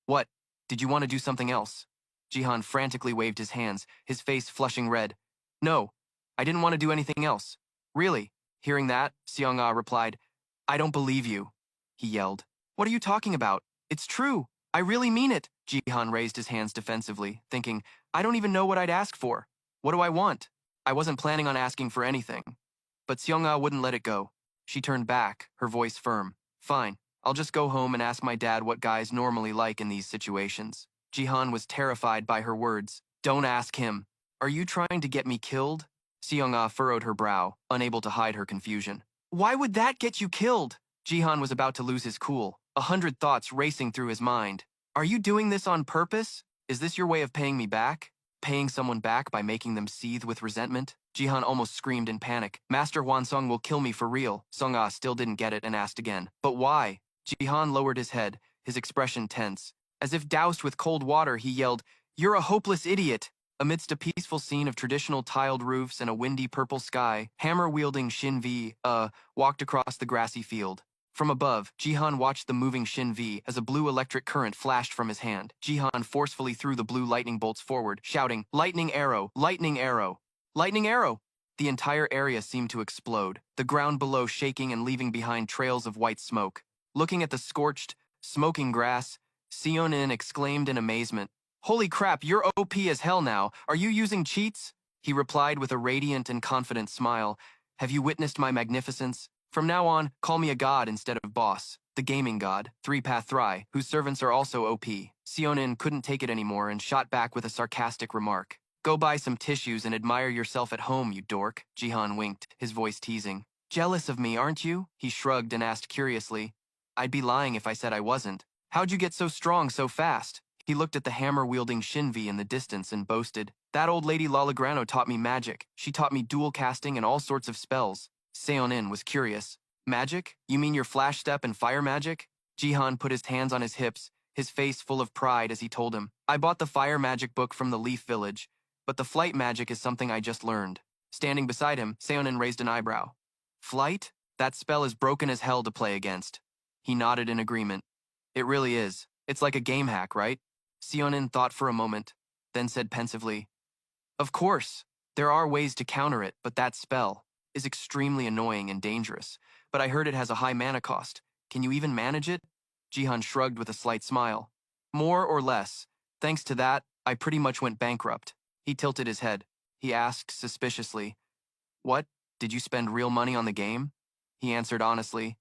What? Did you want to do something else? Jihan frantically waved his hands, his face flushing red. No, I didn't want to do anything else. Really? Hearing that, Seong-ah replied, I don't believe you, he yelled. What are you talking about? It's true. I really mean it. Jihan raised his hands defensively, thinking, I don't even know what I'd ask for. What do I want? I wasn't planning on asking for anything. But Seong-ah wouldn't let it go. She turned back, her voice firm. Fine, I'll just go home and ask my dad what guys normally like in these situations. Jihan was terrified by her words. Don't ask him. Are you trying to get me killed? Seong-ah furrowed her brow, unable to hide her confusion. Why would that get you killed? Jihan was about to lose his cool, 100 thoughts racing through his mind. Are you doing this on purpose? Is this your way of paying me back? Paying someone back by making them seethe with resentment? Jihan almost screamed in panic. Master Hwansung will kill me for real. Seong-ah still didn't get it and asked again. But why? Jihan lowered his head, his expression tense. As if doused with cold water, he yelled, You're a hopeless idiot! Amidst a peaceful scene of traditional tiled roofs and a windy purple sky, hammer-wielding Shin-V, walked across the grassy field. From above, Jihan watched the moving Shin-V as a blue electric current flashed from his hand. Jihan forcefully threw the blue lightning bolts forward, shouting, Lightning arrow! Lightning arrow! Lightning arrow! The entire area seemed to explode, the ground below shaking and leaving behind trails of white smoke. Looking at the scorched, smoking grass, Seonin exclaimed in amazement, Holy crap, you're OP as hell now. Are you using cheats? He replied with a radiant and confident smile. Have you witnessed my magnificence? From now on, call me a god instead of boss. The gaming god, Three-Path Thry, whose servants are also OP. Seonin couldn't take it anymore and shot back with a sarcastic remark. Go buy some tissues and admire yourself at home, you dork. Jihan winked, his voice teasing. Jealous of me, aren't you? He shrugged and asked curiously. I'd be lying if I said I wasn't. How'd you get so strong so fast? He looked at the hammer-wielding Shin-V in the distance and boasted. That old lady Lalagrano taught me magic. She taught me dual casting and all sorts of spells. Seonin was curious. Magic? You mean your flash step and fire magic? Jihan put his hands on his hips, his face full of pride as he told him. I bought the fire magic book from the Leaf Village, but the flight magic is something I just learned. Standing beside him, Seonin raised an eyebrow. Flight? That spell is broken as hell to play against. He nodded in agreement. It really is. It's like a game hack, right? Seonin thought for a moment, then said pensively, Of course, there are ways to counter it, but that spell is extremely annoying and dangerous. But I heard it has a high mana cost. Can you even manage it? Jihan shrugged with a slight smile. More or less. Thanks to that, I pretty much went bankrupt. He tilted his head. He asked suspiciously, What? Did you spend real money on the game? He answered honestly,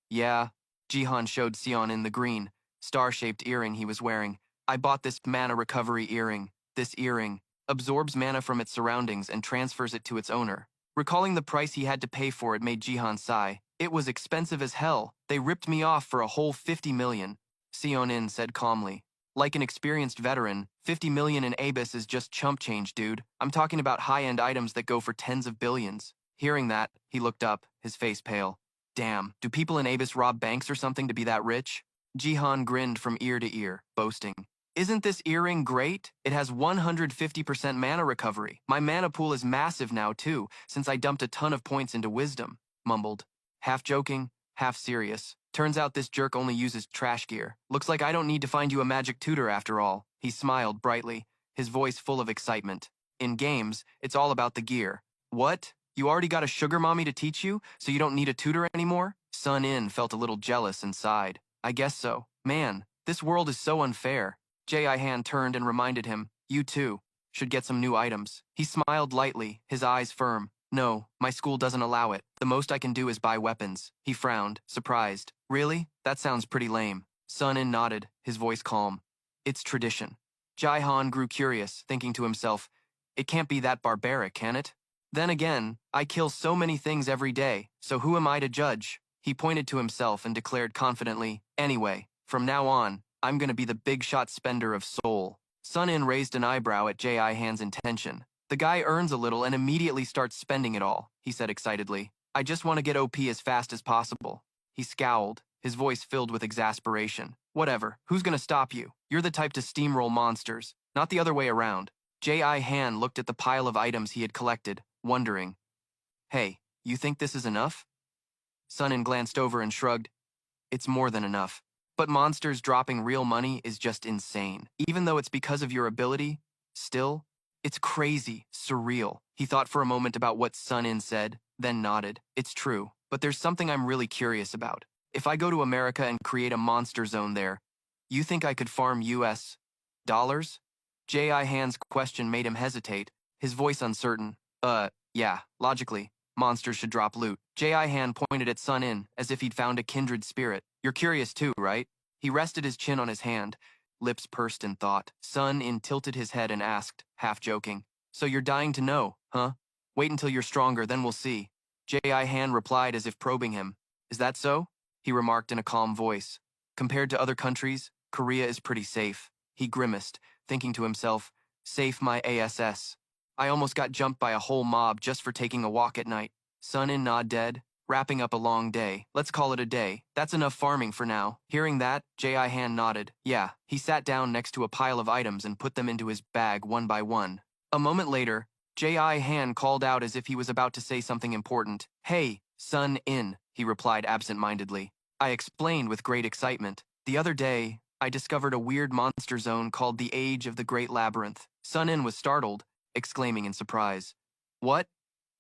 Yeah. Jihan showed Seonin the green, star-shaped earring he was wearing. I bought this mana recovery earring. This earring absorbs mana from its surroundings and transfers it to its owner. Recalling the price he had to pay for it made Jihan sigh. It was expensive as hell. They ripped me off for a whole 50 million. Seonin said calmly. Like an experienced veteran, 50 million in Abyss is just chump change, dude. I'm talking about high-end items that go for tens of billions. Hearing that, he looked up, his face pale. Damn, do people in Abyss rob banks or something to be that rich? Jihan grinned from ear to ear, boasting. Isn't this earring great? It has 150% mana recovery. My mana pool is massive now too, since I dumped a ton of points into wisdom, mumbled. Half joking, half serious. Turns out this jerk only uses trash gear. Looks like I don't need to find you a magic tutor after all. He smiled brightly, his voice full of excitement. In games, it's all about the gear. What? You already got a sugar mommy to teach you, so you don't need a tutor anymore? Sun In felt a little jealous and sighed. I guess so. Man, this world is so unfair. J.I. Han turned and reminded him, you too, should get some new items. He smiled lightly, his eyes firm. No, my school doesn't allow it. The most I can do is buy weapons. He frowned, surprised. Really? That sounds pretty lame. Sun In nodded, his voice calm. It's tradition. Jai Han grew curious, thinking to himself, it can't be that barbaric, can it? Then again, I kill so many things every day, so who am I to judge? He pointed to himself and declared confidently, anyway, from now on, I'm gonna be the big shot spender of soul. Sun In raised an eyebrow at J.I. Han's intention. The guy earns a little and immediately starts spending it all, he said excitedly. I just want to get OP as fast as possible. He scowled, his voice filled with exasperation. Whatever, who's gonna stop you? You're the type to steamroll monsters, not the other way around. J.I. Han looked at the pile of items he had collected, wondering. Hey, you think this is enough? Sun In glanced over and shrugged. It's more than enough. But monsters dropping real money is just insane. Even though it's because of your ability, still, it's crazy, surreal. He thought for a moment about what Sun In said, then nodded. It's true, but there's something I'm really curious about. If I go to America and create a monster zone there, you think I could farm US dollars? J.I. Han's question made him hesitate, his voice uncertain. Yeah, logically, monsters should drop loot. J.I. Han pointed at Sun In, as if he'd found a kindred spirit. You're curious too, right? He rested his chin on his hand, lips pursed in thought. Sun In tilted his head and asked, half joking. So you're dying to know, huh? Wait until you're stronger, then we'll see. J.I. Han replied as if probing him. Is that so? He remarked in a calm voice. Compared to other countries, Korea is pretty safe. He grimaced, thinking to himself, safe my ass. I almost got jumped by a whole mob just for taking a walk at night. Sun In nod dead, wrapping up a long day. Let's call it a day. That's enough farming for now. Hearing that, J.I. Han nodded. Yeah, he sat down next to a pile of items and put them into his bag one by one. A moment later, J.I. Han called out as if he was about to say something important. Hey, Sun In, he replied absent-mindedly. I explained with great excitement. The other day, I discovered a weird monster zone called the Age of the Great Labyrinth. Sun In was startled, exclaiming in surprise. What?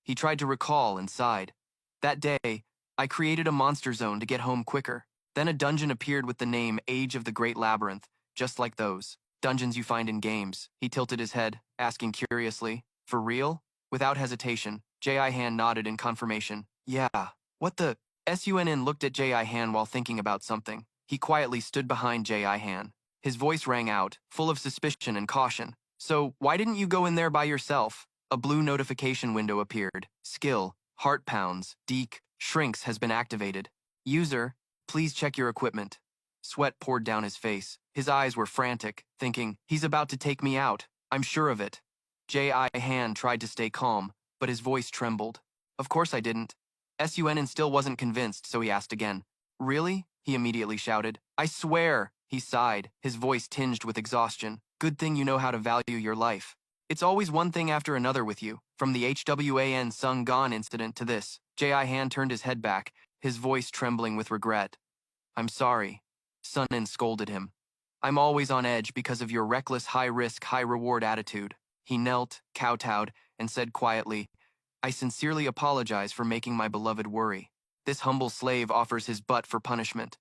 He tried to recall and sighed. That day, I created a monster zone to get home quicker. Then a dungeon appeared with the name Age of the Great Labyrinth, just like those dungeons you find in games. He tilted his head, asking curiously, for real? Without hesitation, J.I. Han nodded in confirmation. Yeah, what the? Sun looked at J.I. Han while thinking about something. He quietly stood behind J.I. Han. His voice rang out, full of suspicion and caution. So, why didn't you go in there by yourself? A blue notification window appeared. Skill, heart pounds, Deke, shrinks has been activated. User, please check your equipment. Sweat poured down his face. His eyes were frantic, thinking, he's about to take me out. I'm sure of it. J.I. Han tried to stay calm, but his voice trembled. Of course I didn't. Sun still wasn't convinced, so he asked again. Really? He immediately shouted. I swear, he sighed, his voice tinged with exhaustion. Good thing you know how to value your life. It's always one thing after another with you, from the HWAN Sung Gon incident to this. J.I. Han turned his head back, his voice trembling with regret. I'm sorry. Sun In scolded him. I'm always on edge because of your reckless high-risk, high-reward attitude. He knelt, kowtowed, and said quietly, I sincerely apologize for making my beloved worry. This humble slave offers his butt for punishment.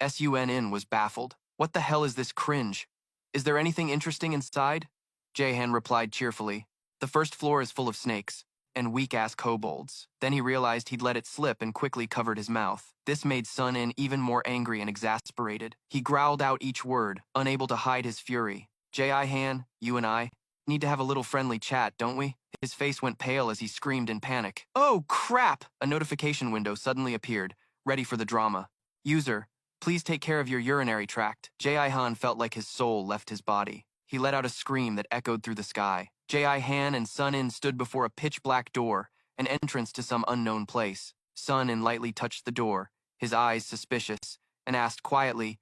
Sun was baffled. What the hell is this cringe? Is there anything interesting inside? Jahan replied cheerfully. The first floor is full of snakes and weak-ass kobolds. Then he realized he'd let it slip and quickly covered his mouth. This made Sun In even more angry and exasperated. He growled out each word, unable to hide his fury. Han, you and I need to have a little friendly chat, don't we? His face went pale as he screamed in panic. Oh, crap! A notification window suddenly appeared, ready for the drama. User, please take care of your urinary tract. Han felt like his soul left his body. He let out a scream that echoed through the sky. Han and Sun In stood before a pitch-black door, an entrance to some unknown place. Sun In lightly touched the door, his eyes suspicious, and asked quietly,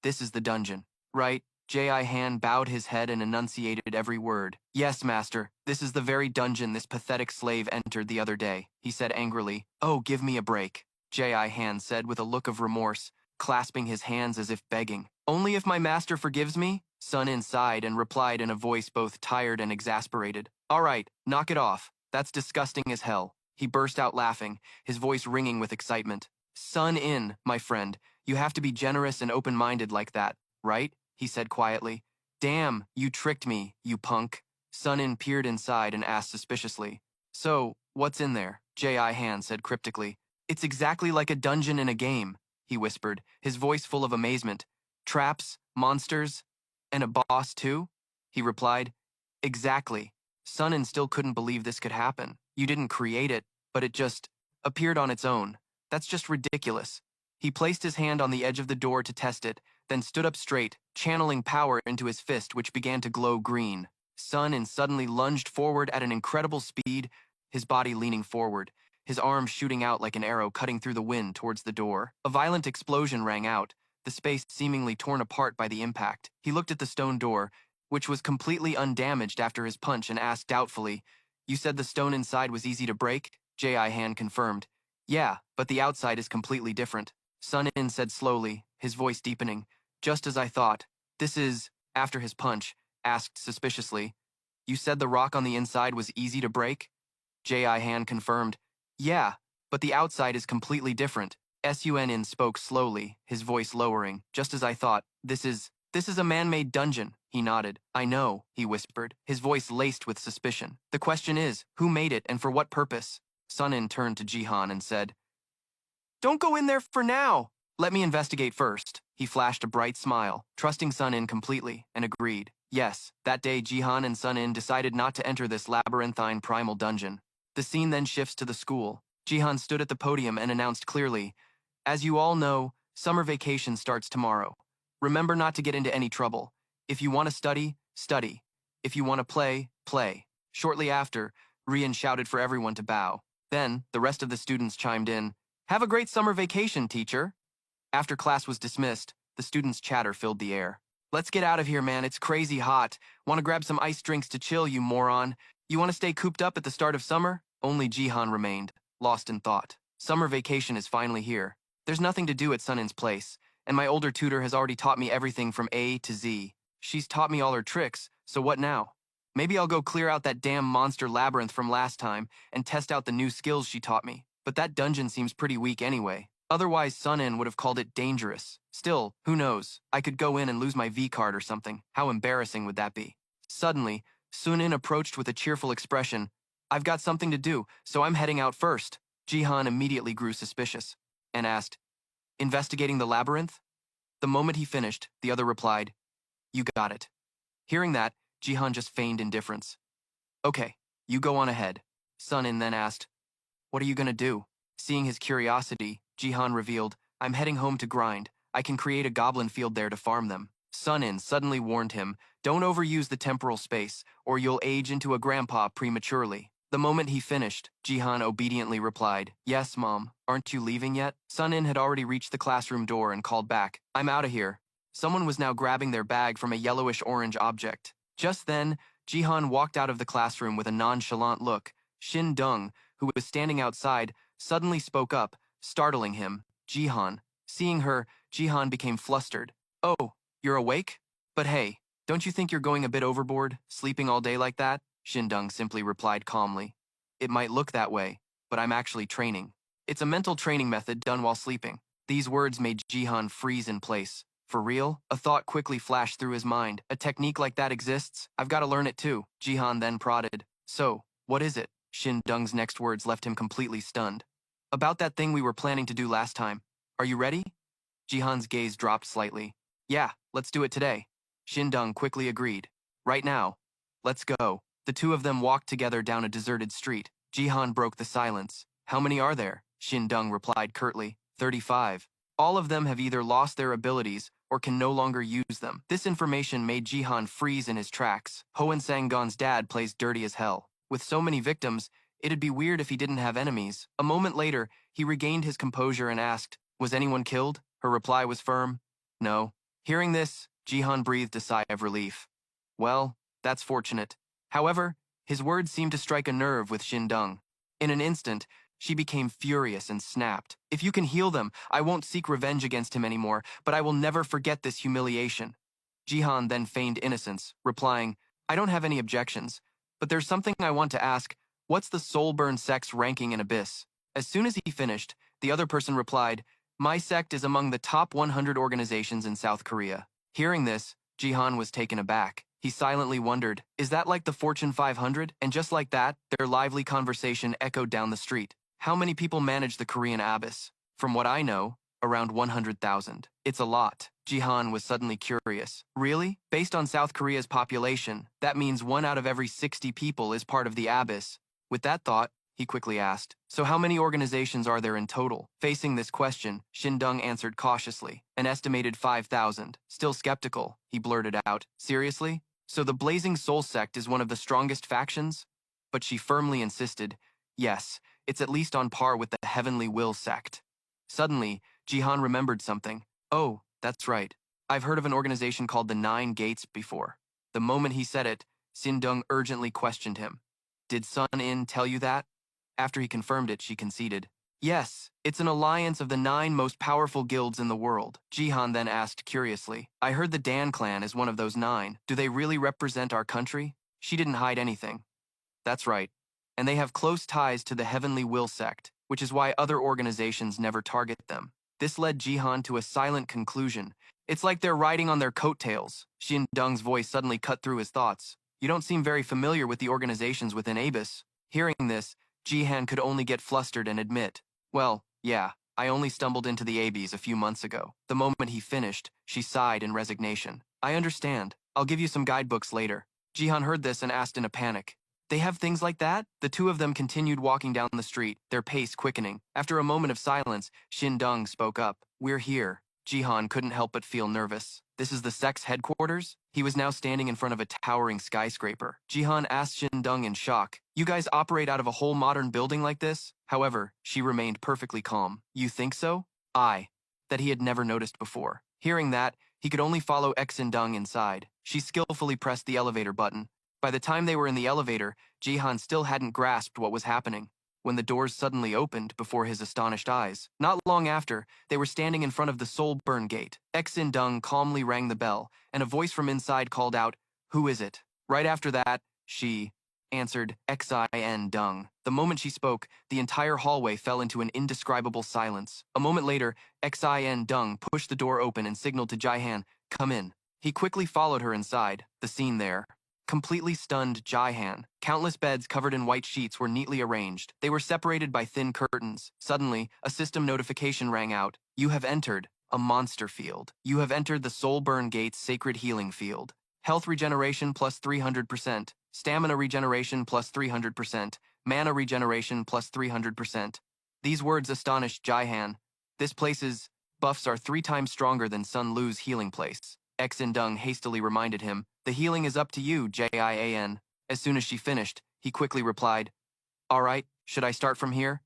This is the dungeon. Right? J.I. Han bowed his head and enunciated every word. Yes, master, this is the very dungeon this pathetic slave entered the other day, he said angrily. Oh, give me a break, J.I. Han said with a look of remorse, clasping his hands as if begging. Only if my master forgives me? Sun In sighed and replied in a voice both tired and exasperated. All right, knock it off. That's disgusting as hell. He burst out laughing, his voice ringing with excitement. Sun In, my friend, you have to be generous and open-minded like that, right? He said quietly. Damn, you tricked me, you punk. Sun In peered inside and asked suspiciously. So, what's in there? J.I. Han said cryptically. It's exactly like a dungeon in a game, he whispered, his voice full of amazement. Traps, monsters, and a boss too? He replied. Exactly. Sun In still couldn't believe this could happen. You didn't create it, but it just appeared on its own. That's just ridiculous. He placed his hand on the edge of the door to test it, then stood up straight, channeling power into his fist, which began to glow green. Sun In suddenly lunged forward at an incredible speed, his body leaning forward, his arm shooting out like an arrow cutting through the wind towards the door. A violent explosion rang out, the space seemingly torn apart by the impact. He looked at the stone door, which was completely undamaged after his punch, and asked doubtfully, You said the stone inside was easy to break? J.I. Han confirmed. Yeah, but the outside is completely different. Sun In said slowly, his voice deepening. Just as I thought. This is, after his punch, asked suspiciously. You said the rock on the inside was easy to break? J.I. Han confirmed. Yeah, but the outside is completely different. Sun In spoke slowly, his voice lowering. Just as I thought. This is a man-made dungeon. He nodded. I know, he whispered, his voice laced with suspicion. The question is, who made it and for what purpose? Sun In turned to Jihan and said, Don't go in there for now. Let me investigate first. He flashed a bright smile, trusting Sun In completely, and agreed. Yes, that day Jihan and Sun In decided not to enter this labyrinthine primal dungeon. The scene then shifts to the school. Jihan stood at the podium and announced clearly, As you all know, summer vacation starts tomorrow. Remember not to get into any trouble. If you want to study, study. If you want to play, play. Shortly after, Rian shouted for everyone to bow. Then, the rest of the students chimed in, Have a great summer vacation, teacher. After class was dismissed, the students' chatter filled the air. Let's get out of here, man. It's crazy hot. Want to grab some iced drinks to chill, you moron? You want to stay cooped up at the start of summer? Only Jihan remained, lost in thought. Summer vacation is finally here. There's nothing to do at Sun In's place, and my older tutor has already taught me everything from A to Z. She's taught me all her tricks, so what now? Maybe I'll go clear out that damn monster labyrinth from last time and test out the new skills she taught me. But that dungeon seems pretty weak anyway. Otherwise, Sun In would have called it dangerous. Still, who knows? I could go in and lose my V-card or something. How embarrassing would that be? Suddenly, Sun In approached with a cheerful expression. I've got something to do, so I'm heading out first. Jihan immediately grew suspicious and asked, Investigating the labyrinth? The moment he finished, the other replied, You got it. Hearing that, Jihan just feigned indifference. Okay, you go on ahead. Sun In then asked, What are you gonna do? Seeing his curiosity, Jihan revealed, I'm heading home to grind. I can create a goblin field there to farm them. Sun In suddenly warned him, Don't overuse the temporal space, or you'll age into a grandpa prematurely. The moment he finished, Jihan obediently replied, Yes, Mom. Aren't you leaving yet? Sun In had already reached the classroom door and called back, I'm out of here. Someone was now grabbing their bag from a yellowish-orange object. Just then, Jihan walked out of the classroom with a nonchalant look. Shin Dung, who was standing outside, suddenly spoke up, startling him. Jihan. Seeing her, Jihan became flustered. Oh, you're awake? But hey, don't you think you're going a bit overboard, sleeping all day like that? Shindung simply replied calmly. It might look that way, but I'm actually training. It's a mental training method done while sleeping. These words made Jihan freeze in place. For real? A thought quickly flashed through his mind. A technique like that exists? I've got to learn it too. Jihan then prodded. So, what is it? Shindung's next words left him completely stunned. About that thing we were planning to do last time. Are you ready? Jihan's gaze dropped slightly. Yeah, let's do it today. Shindung quickly agreed. Right now. Let's go. The two of them walked together down a deserted street. Jihan broke the silence. How many are there? Shindung replied curtly. 35. All of them have either lost their abilities or can no longer use them. This information made Jihan freeze in his tracks. Hoen Sang-gon's dad plays dirty as hell. With so many victims, it'd be weird if he didn't have enemies. A moment later, he regained his composure and asked, Was anyone killed? Her reply was firm. No. Hearing this, Jihan breathed a sigh of relief. Well, that's fortunate. However, his words seemed to strike a nerve with Shindung. In an instant, she became furious and snapped. If you can heal them, I won't seek revenge against him anymore, but I will never forget this humiliation. Jihan then feigned innocence, replying, I don't have any objections, but there's something I want to ask. What's the Soulburn sect's ranking in Abyss? As soon as he finished, the other person replied, My sect is among the top 100 organizations in South Korea. Hearing this, Jihan was taken aback. He silently wondered, is that like the Fortune 500? And just like that, their lively conversation echoed down the street. How many people manage the Korean Abyss? From what I know, around 100,000. It's a lot. Jihan was suddenly curious. Really? Based on South Korea's population, that means 1 out of every 60 people is part of the Abyss. With that thought, he quickly asked, so how many organizations are there in total? Facing this question, Shindung answered cautiously, an estimated 5,000. Still skeptical, he blurted out, seriously? So the Blazing Soul sect is one of the strongest factions? But she firmly insisted, yes, it's at least on par with the Heavenly Will sect. Suddenly, Jihan remembered something. Oh, that's right. I've heard of an organization called the Nine Gates before. The moment he said it, Shindung urgently questioned him. Did Sun In tell you that? After he confirmed it, she conceded. Yes, it's an alliance of the 9 most powerful guilds in the world. Jihan then asked curiously, I heard the Dan clan is one of those 9. Do they really represent our country? She didn't hide anything. That's right. And they have close ties to the Heavenly Will sect, which is why other organizations never target them. This led Jihan to a silent conclusion. It's like they're riding on their coattails. Shindung's voice suddenly cut through his thoughts. You don't seem very familiar with the organizations within Abyss. Hearing this, Jihan could only get flustered and admit, well, yeah, I only stumbled into the Abyss a few months ago. The moment he finished, she sighed in resignation. I understand. I'll give you some guidebooks later. Jihan heard this and asked in a panic. They have things like that? The two of them continued walking down the street, their pace quickening. After a moment of silence, Shindung spoke up. We're here. Jihan couldn't help but feel nervous. This is the sect's headquarters? He was now standing in front of a towering skyscraper. Jihan asked Shindung in shock. You guys operate out of a whole modern building like this? However, she remained perfectly calm. You think so? That he had never noticed before. Hearing that, he could only follow Shindung inside. She skillfully pressed the elevator button. By the time they were in the elevator, Jihan still hadn't grasped what was happening, when the doors suddenly opened before his astonished eyes. Not long after, they were standing in front of the Soulburn gate. Shindung calmly rang the bell, and a voice from inside called out, Who is it? Right after that, she answered, Xin-Dung. The moment she spoke, the entire hallway fell into an indescribable silence. A moment later, Xin-Dung pushed the door open and signaled to Jihan, Come in. He quickly followed her inside. The scene there completely stunned Jihan. Countless beds covered in white sheets were neatly arranged. They were separated by thin curtains. Suddenly, a system notification rang out. You have entered a monster field. You have entered the Soulburn Gate's sacred healing field. Health regeneration plus 300%. Stamina regeneration plus 300%. Mana regeneration plus 300%. These words astonished Jihan. This place's buffs are 3 times stronger than Sun Lu's healing place. Shindung hastily reminded him, The healing is up to you, Jian. As soon as she finished, he quickly replied, All right, should I start from here?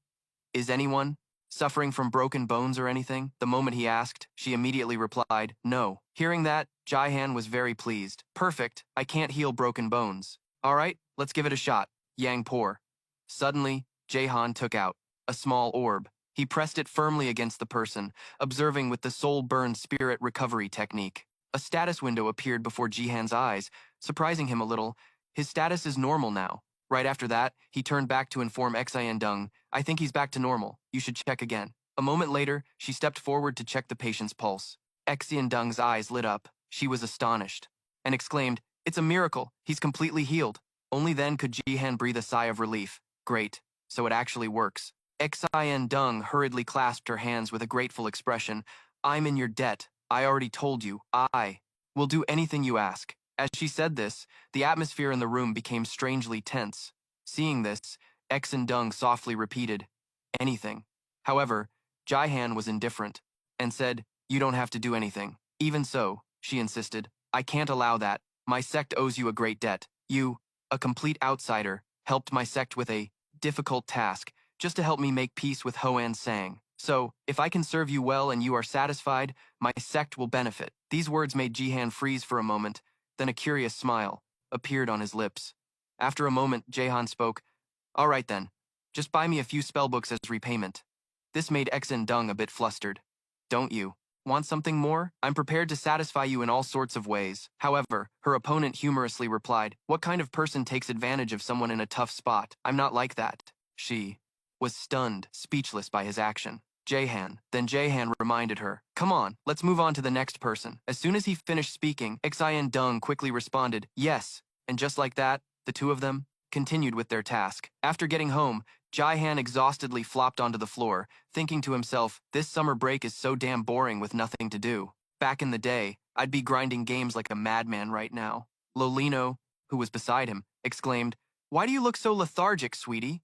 Is anyone suffering from broken bones or anything? The moment he asked, she immediately replied, No. Hearing that, Jihan was very pleased. Perfect, I can't heal broken bones. All right, let's give it a shot. Yang Por. Suddenly, Jihan took out a small orb. He pressed it firmly against the person, observing with the Soulburn spirit recovery technique. A status window appeared before Jihan's eyes, surprising him a little. His status is normal now. Right after that, he turned back to inform Xin-Dung, I think he's back to normal. You should check again. A moment later, she stepped forward to check the patient's pulse. Xin-Dung's eyes lit up. She was astonished and exclaimed, It's a miracle. He's completely healed. Only then could Jihan breathe a sigh of relief. Great. So it actually works. Xin-Dung hurriedly clasped her hands with a grateful expression. I'm in your debt. I already told you, I will do anything you ask. As she said this, the atmosphere in the room became strangely tense. Seeing this, Xin-Dung softly repeated, anything. However, Jihan was indifferent and said, You don't have to do anything. Even so, she insisted, I can't allow that. My sect owes you a great debt. You, a complete outsider, helped my sect with a difficult task just to help me make peace with Hoan Sang. So, if I can serve you well and you are satisfied, my sect will benefit. These words made Jihan freeze for a moment, then a curious smile appeared on his lips. After a moment, Jahan spoke, All right then, just buy me a few spellbooks as repayment. This made Exen Dung a bit flustered. Don't you want something more? I'm prepared to satisfy you in all sorts of ways. However, her opponent humorously replied, What kind of person takes advantage of someone in a tough spot? I'm not like that. She was stunned, speechless by his action. Then Jahan reminded her, Come on, let's move on to the next person. As soon as he finished speaking, Xian Dung quickly responded, Yes, and just like that, the two of them continued with their task. After getting home, Jaihan exhaustedly flopped onto the floor, thinking to himself, This summer break is so damn boring with nothing to do. Back in the day, I'd be grinding games like a madman right now. Lolino, who was beside him, exclaimed, Why do you look so lethargic, sweetie?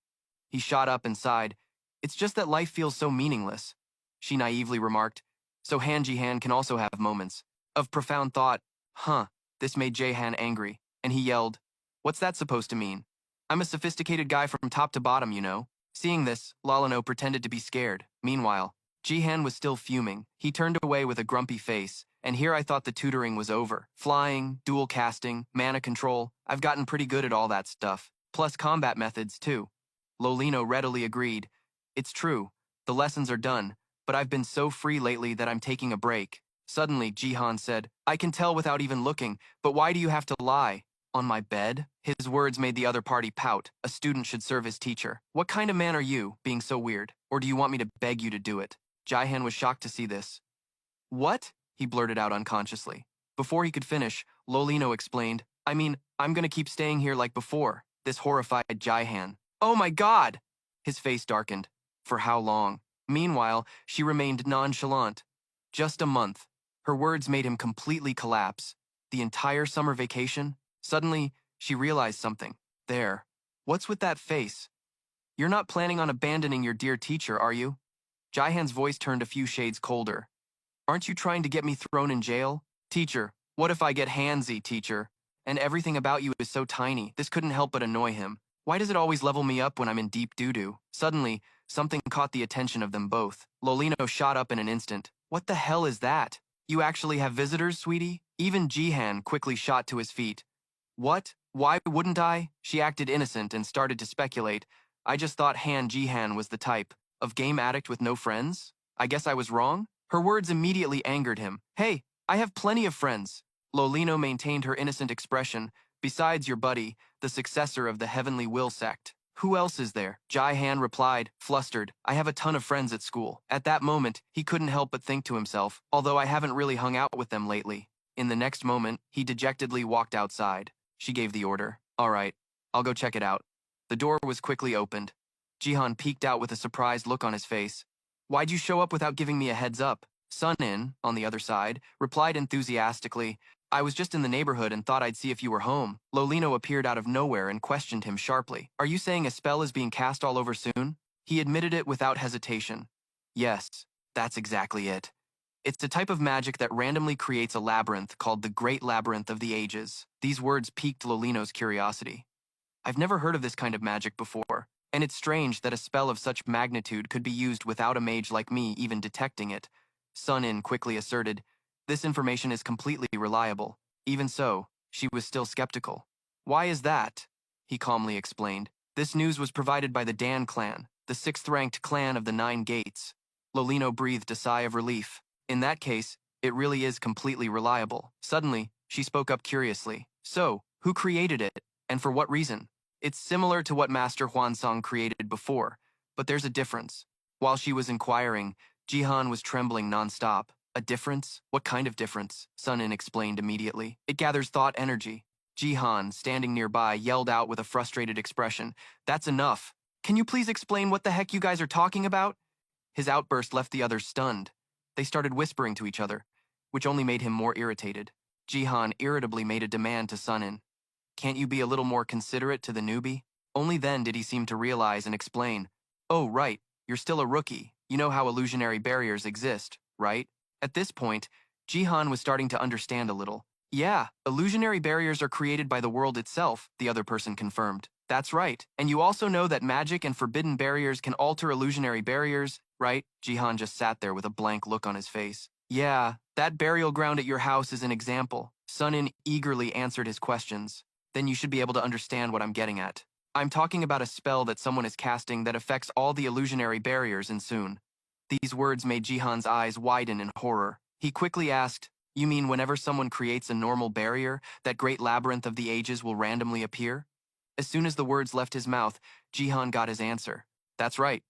He shot up and sighed, It's just that life feels so meaningless. She naively remarked, So Han Jihan can also have moments of profound thought. Huh, this made Jahan angry, and he yelled, What's that supposed to mean? I'm a sophisticated guy from top to bottom, you know. Seeing this, Lalino pretended to be scared. Meanwhile, Jihan was still fuming. He turned away with a grumpy face, and here I thought the tutoring was over. Flying, dual casting, mana control, I've gotten pretty good at all that stuff. Plus combat methods, too. Lolino readily agreed. It's true, the lessons are done, but I've been so free lately that I'm taking a break. Suddenly, Jihan said, I can tell without even looking, but why do you have to lie? On my bed? His words made the other party pout. A student should serve his teacher. What kind of man are you, being so weird? Or do you want me to beg you to do it? Jaihan was shocked to see this. What? He blurted out unconsciously. Before he could finish, Lolino explained, I mean, I'm gonna keep staying here like before. This horrified Jaihan. Oh my god! His face darkened. For how long? Meanwhile, she remained nonchalant. Just a month. Her words made him completely collapse. The entire summer vacation? Suddenly, she realized something. There. What's with that face? You're not planning on abandoning your dear teacher, are you? Jaihan's voice turned a few shades colder. Aren't you trying to get me thrown in jail? Teacher, what if I get handsy, teacher? And everything about you is so tiny, this couldn't help but annoy him. Why does it always level me up when I'm in deep doo-doo? Suddenly, something caught the attention of them both. Lolino shot up in an instant. What the hell is that? You actually have visitors, sweetie? Even Jihan quickly shot to his feet. What? Why wouldn't I? She acted innocent and started to speculate. I just thought Han Jihan was the type of game addict with no friends. I guess I was wrong? Her words immediately angered him. Hey, I have plenty of friends. Lolino maintained her innocent expression. Besides your buddy, the successor of the Heavenly Will sect. Who else is there? Jaihan replied, flustered. I have a ton of friends at school. At that moment, he couldn't help but think to himself, although I haven't really hung out with them lately. In the next moment, he dejectedly walked outside. She gave the order. All right, I'll go check it out. The door was quickly opened. Jihan peeked out with a surprised look on his face. Why'd you show up without giving me a heads up? Sun-In, on the other side, replied enthusiastically, I was just in the neighborhood and thought I'd see if you were home. Lolino appeared out of nowhere and questioned him sharply. Are you saying a spell is being cast all over soon? He admitted it without hesitation. Yes, that's exactly it. It's a type of magic that randomly creates a labyrinth called the Great Labyrinth of the Ages. These words piqued Lolino's curiosity. I've never heard of this kind of magic before, and it's strange that a spell of such magnitude could be used without a mage like me even detecting it. Sun-In quickly asserted, This information is completely reliable. Even so, she was still skeptical. Why is that? He calmly explained. This news was provided by the Dan clan, the 6th-ranked clan of the 9 Gates. Lolino breathed a sigh of relief. In that case, it really is completely reliable. Suddenly, she spoke up curiously. So, who created it, and for what reason? It's similar to what Master Huansong created before, but there's a difference. While she was inquiring, Jihan was trembling nonstop. A difference? What kind of difference? Sun-In explained immediately. It gathers thought energy. Jihan, standing nearby, yelled out with a frustrated expression. That's enough. Can you please explain what the heck you guys are talking about? His outburst left the others stunned. They started whispering to each other, which only made him more irritated. Jihan irritably made a demand to Sun-In. Can't you be a little more considerate to the newbie? Only then did he seem to realize and explain. Oh, right, you're still a rookie. You know how illusionary barriers exist, right? At this point, Jihan was starting to understand a little. Yeah, illusionary barriers are created by the world itself, the other person confirmed. That's right. And you also know that magic and forbidden barriers can alter illusionary barriers. right? Jihan just sat there with a blank look on his face. Yeah, that burial ground at your house is an example. Sun-in eagerly answered his questions. Then you should be able to understand what I'm getting at. I'm talking about a spell that someone is casting that affects all the illusionary barriers in Soon. These words made Jihan's eyes widen in horror. He quickly asked, you mean whenever someone creates a normal barrier, that great labyrinth of the ages will randomly appear? As soon as the words left his mouth, Jihan got his answer. That's right.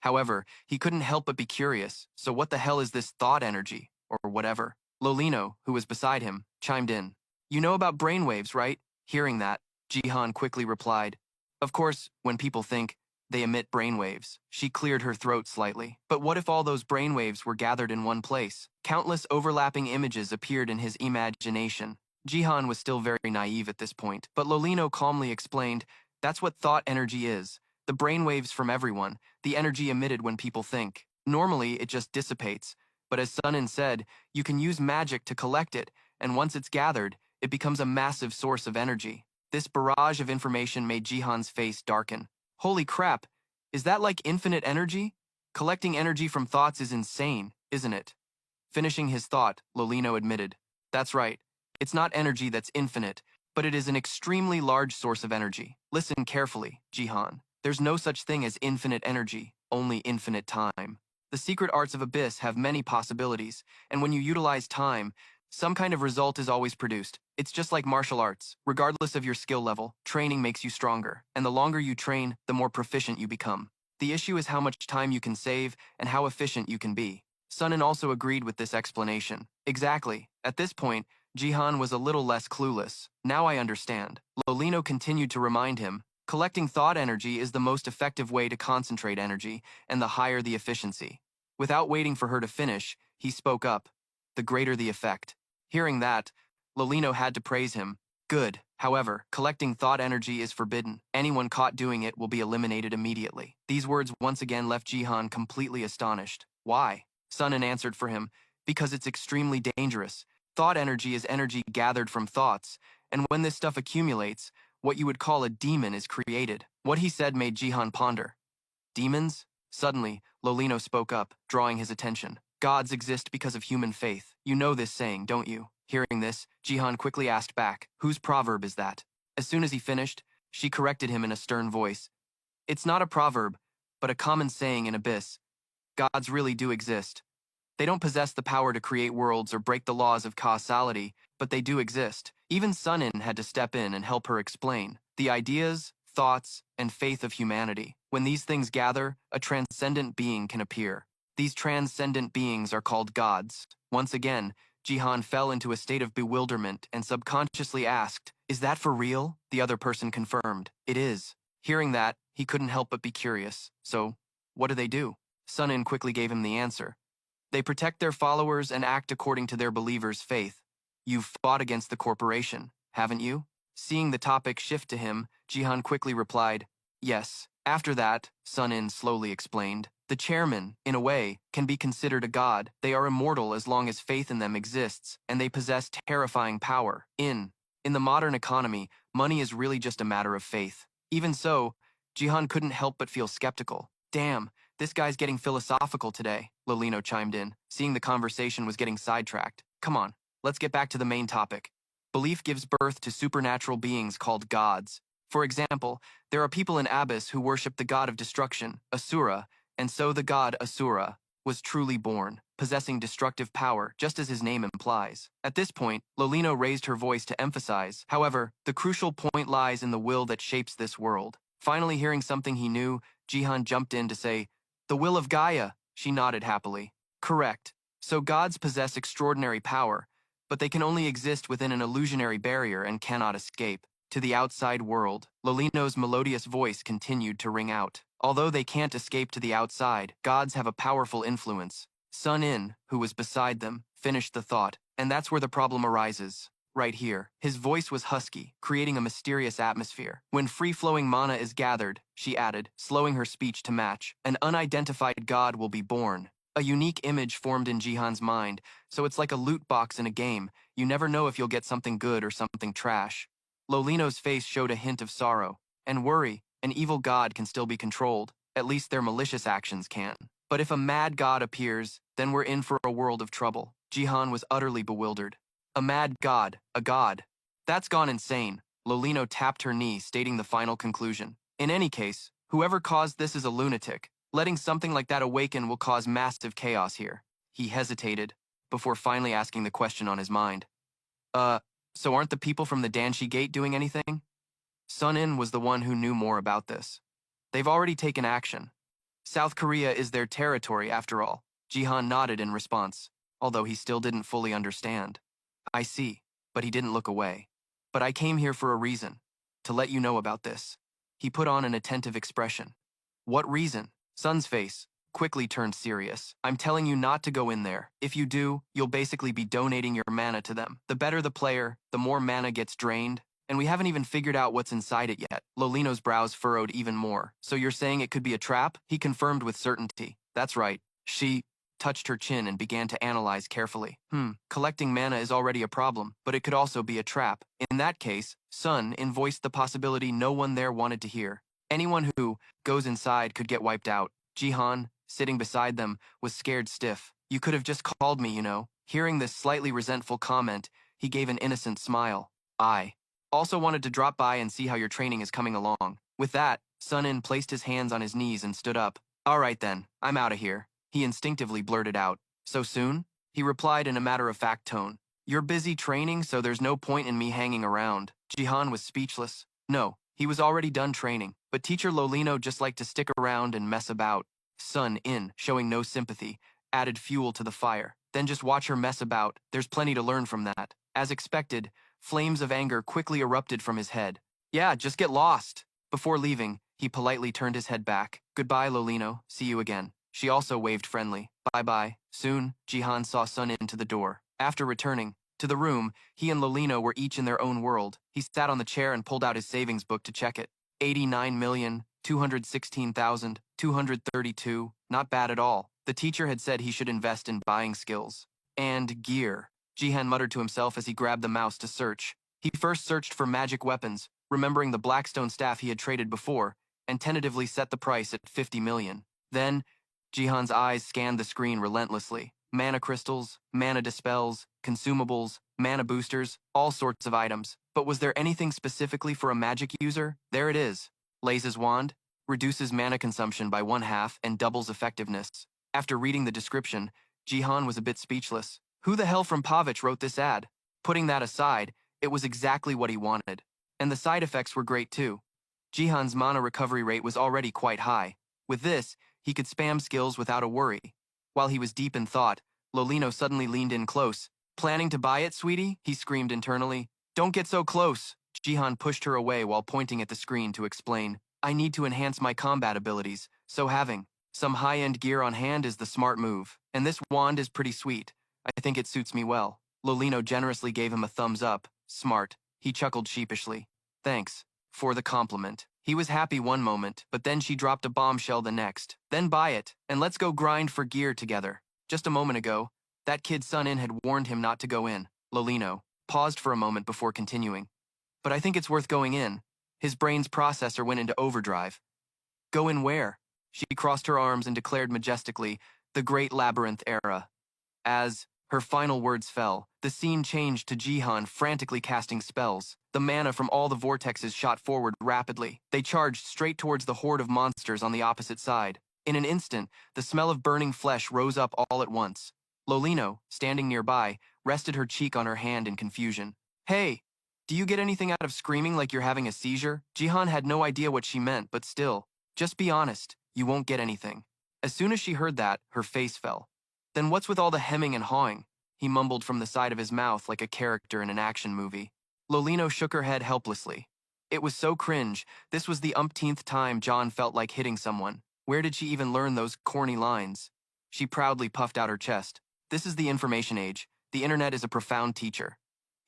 However, he couldn't help but be curious, so what the hell is this thought energy, or whatever? Lolino, who was beside him, chimed in. You know about brainwaves, right? Hearing that, Jihan quickly replied. Of course, when people think, they emit brainwaves. She cleared her throat slightly. But what if all those brainwaves were gathered in one place? Countless overlapping images appeared in his imagination. Jihan was still very naive at this point, but Lolino calmly explained, that's what thought energy is. The brainwaves from everyone, the energy emitted when people think. Normally, it just dissipates. But as Sun-in said, you can use magic to collect it, and once it's gathered, it becomes a massive source of energy. This barrage of information made Jihan's face darken. Holy crap, is that like infinite energy? Collecting energy from thoughts is insane, isn't it? Finishing his thought, Lolino admitted. That's right. It's not energy that's infinite, but it is an extremely large source of energy. Listen carefully, Jihan. There's no such thing as infinite energy, only infinite time. The secret arts of Abyss have many possibilities, and when you utilize time, some kind of result is always produced. It's just like martial arts. Regardless of your skill level, training makes you stronger, and the longer you train, the more proficient you become. The issue is how much time you can save and how efficient you can be. Sun-in also agreed with this explanation. Exactly. At this point, Jihan was a little less clueless. Now I understand. Lolino continued to remind him, collecting thought energy is the most effective way to concentrate energy, and the higher the efficiency. Without waiting for her to finish, he spoke up. The greater the effect. Hearing that, Lolino had to praise him. Good. However, collecting thought energy is forbidden. Anyone caught doing it will be eliminated immediately. These words once again left Jihan completely astonished. Why? Sun-in answered for him, because it's extremely dangerous. Thought energy is energy gathered from thoughts, and when this stuff accumulates, what you would call a demon is created. What he said made Jihan ponder. Demons? Suddenly, Lolino spoke up, drawing his attention. Gods exist because of human faith. You know this saying, don't you? Hearing this, Jihan quickly asked back, whose proverb is that? As soon as he finished, she corrected him in a stern voice. It's not a proverb, but a common saying in Abyss. Gods really do exist. They don't possess the power to create worlds or break the laws of causality, but they do exist. Even Sun-in had to step in and help her explain. The ideas, thoughts, and faith of humanity. When these things gather, a transcendent being can appear. These transcendent beings are called gods. Once again, Jihan fell into a state of bewilderment and subconsciously asked, is that for real? The other person confirmed, it is. Hearing that, he couldn't help but be curious. So, what do? Sun-in quickly gave him the answer. They protect their followers and act according to their believers' faith. You've fought against the corporation, haven't you? Seeing the topic shift to him, Jihan quickly replied, yes. After that, Sun-in slowly explained, the chairman, in a way, can be considered a god. They are immortal as long as faith in them exists, and they possess terrifying power. In the modern economy, money is really just a matter of faith. Even so, Jihan couldn't help but feel skeptical. Damn, this guy's getting philosophical today, Lolino chimed in, seeing the conversation was getting sidetracked. Come on, let's get back to the main topic. Belief gives birth to supernatural beings called gods. For example, there are people in Abyss who worship the god of destruction, Asura, and so the god Asura was truly born, possessing destructive power, just as his name implies. At this point, Lolino raised her voice to emphasize, however, the crucial point lies in the will that shapes this world. Finally hearing something he knew, Jihan jumped in to say, the will of Gaia, she nodded happily. Correct. So gods possess extraordinary power, but they can only exist within an illusionary barrier and cannot escape. To the outside world, Lolino's melodious voice continued to ring out. Although they can't escape to the outside, gods have a powerful influence. Sun-in, who was beside them, finished the thought, and that's where the problem arises. Right here. His voice was husky, creating a mysterious atmosphere. When free-flowing mana is gathered, she added, slowing her speech to match, an unidentified god will be born. A unique image formed in Jihan's mind, so it's like a loot box in a game. You never know if you'll get something good or something trash. Lolino's face showed a hint of sorrow. And worry, an evil god can still be controlled. At least their malicious actions can. But if a mad god appears, then we're in for a world of trouble. Jihan was utterly bewildered. A mad god, a god. That's gone insane. Lolino tapped her knee, stating the final conclusion. In any case, whoever caused this is a lunatic. Letting something like that awaken will cause massive chaos here. He hesitated, before finally asking the question on his mind. So aren't the people from the Danshi Gate doing anything? Sun In was the one who knew more about this. They've already taken action. South Korea is their territory, after all. Jihan nodded in response, although he still didn't fully understand. I see, but he didn't look away. But I came here for a reason, to let you know about this. He put on an attentive expression. What reason? Sun's face quickly turned serious. I'm telling you not to go in there. If you do, you'll basically be donating your mana to them. The better the player, the more mana gets drained, and we haven't even figured out what's inside it yet. Lolino's brows furrowed even more. So you're saying it could be a trap? He confirmed with certainty. That's right. She touched her chin and began to analyze carefully. Collecting mana is already a problem, but it could also be a trap. In that case, Sun In voiced the possibility no one there wanted to hear. Anyone who goes inside could get wiped out. Jihan, sitting beside them, was scared stiff. You could have just called me, you know. Hearing this slightly resentful comment, he gave an innocent smile. I also wanted to drop by and see how your training is coming along. With that, Sun In placed his hands on his knees and stood up. All right then, I'm out of here. He instinctively blurted out. So soon? He replied in a matter-of-fact tone. You're busy training, so there's no point in me hanging around. Jihan was speechless. No, he was already done training, but teacher Lolino just liked to stick around and mess about. Sun In, showing no sympathy, added fuel to the fire. Then just watch her mess about. There's plenty to learn from that. As expected, flames of anger quickly erupted from his head. Yeah, just get lost. Before leaving, he politely turned his head back. Goodbye, Lolino. See you again. She also waved friendly. Bye-bye. Soon, Jihan saw Sun In to the door. After returning to the room, he and Lolino were each in their own world. He sat on the chair and pulled out his savings book to check it. 89,216,232. Not bad at all. The teacher had said he should invest in buying skills. And gear. Jihan muttered to himself as he grabbed the mouse to search. He first searched for magic weapons, remembering the Blackstone staff he had traded before, and tentatively set the price at 50 million. Then, Jihan's eyes scanned the screen relentlessly. Mana crystals, mana dispels, consumables, mana boosters, all sorts of items. But was there anything specifically for a magic user? There it is. Laze's wand reduces mana consumption by 1/2 and doubles effectiveness. After reading the description, Jihan was a bit speechless. Who the hell from Pavich wrote this ad? Putting that aside, it was exactly what he wanted. And the side effects were great too. Jihan's mana recovery rate was already quite high. With this, he could spam skills without a worry. While he was deep in thought, Lolino suddenly leaned in close. Planning to buy it, sweetie? He screamed internally. Don't get so close. Jihan pushed her away while pointing at the screen to explain. I need to enhance my combat abilities, so having some high-end gear on hand is the smart move. And this wand is pretty sweet. I think it suits me well. Lolino generously gave him a thumbs up. Smart. He chuckled sheepishly. Thanks for the compliment. He was happy one moment, but then she dropped a bombshell the next. Then buy it, and let's go grind for gear together. Just a moment ago, that kid Sun In had warned him not to go in. Lolino paused for a moment before continuing. But I think it's worth going in. His brain's processor went into overdrive. Go in where? She crossed her arms and declared majestically, the Great Labyrinth Era. As her final words fell, the scene changed to Jihan frantically casting spells. The mana from all the vortexes shot forward rapidly. They charged straight towards the horde of monsters on the opposite side. In an instant, the smell of burning flesh rose up all at once. Lolino, standing nearby, rested her cheek on her hand in confusion. Hey, do you get anything out of screaming like you're having a seizure? Jihan had no idea what she meant, but still, just be honest, you won't get anything. As soon as she heard that, her face fell. Then what's with all the hemming and hawing? He mumbled from the side of his mouth like a character in an action movie. Lolino shook her head helplessly. It was so cringe. This was the umpteenth time John felt like hitting someone. Where did she even learn those corny lines? She proudly puffed out her chest. This is the information age. The internet is a profound teacher.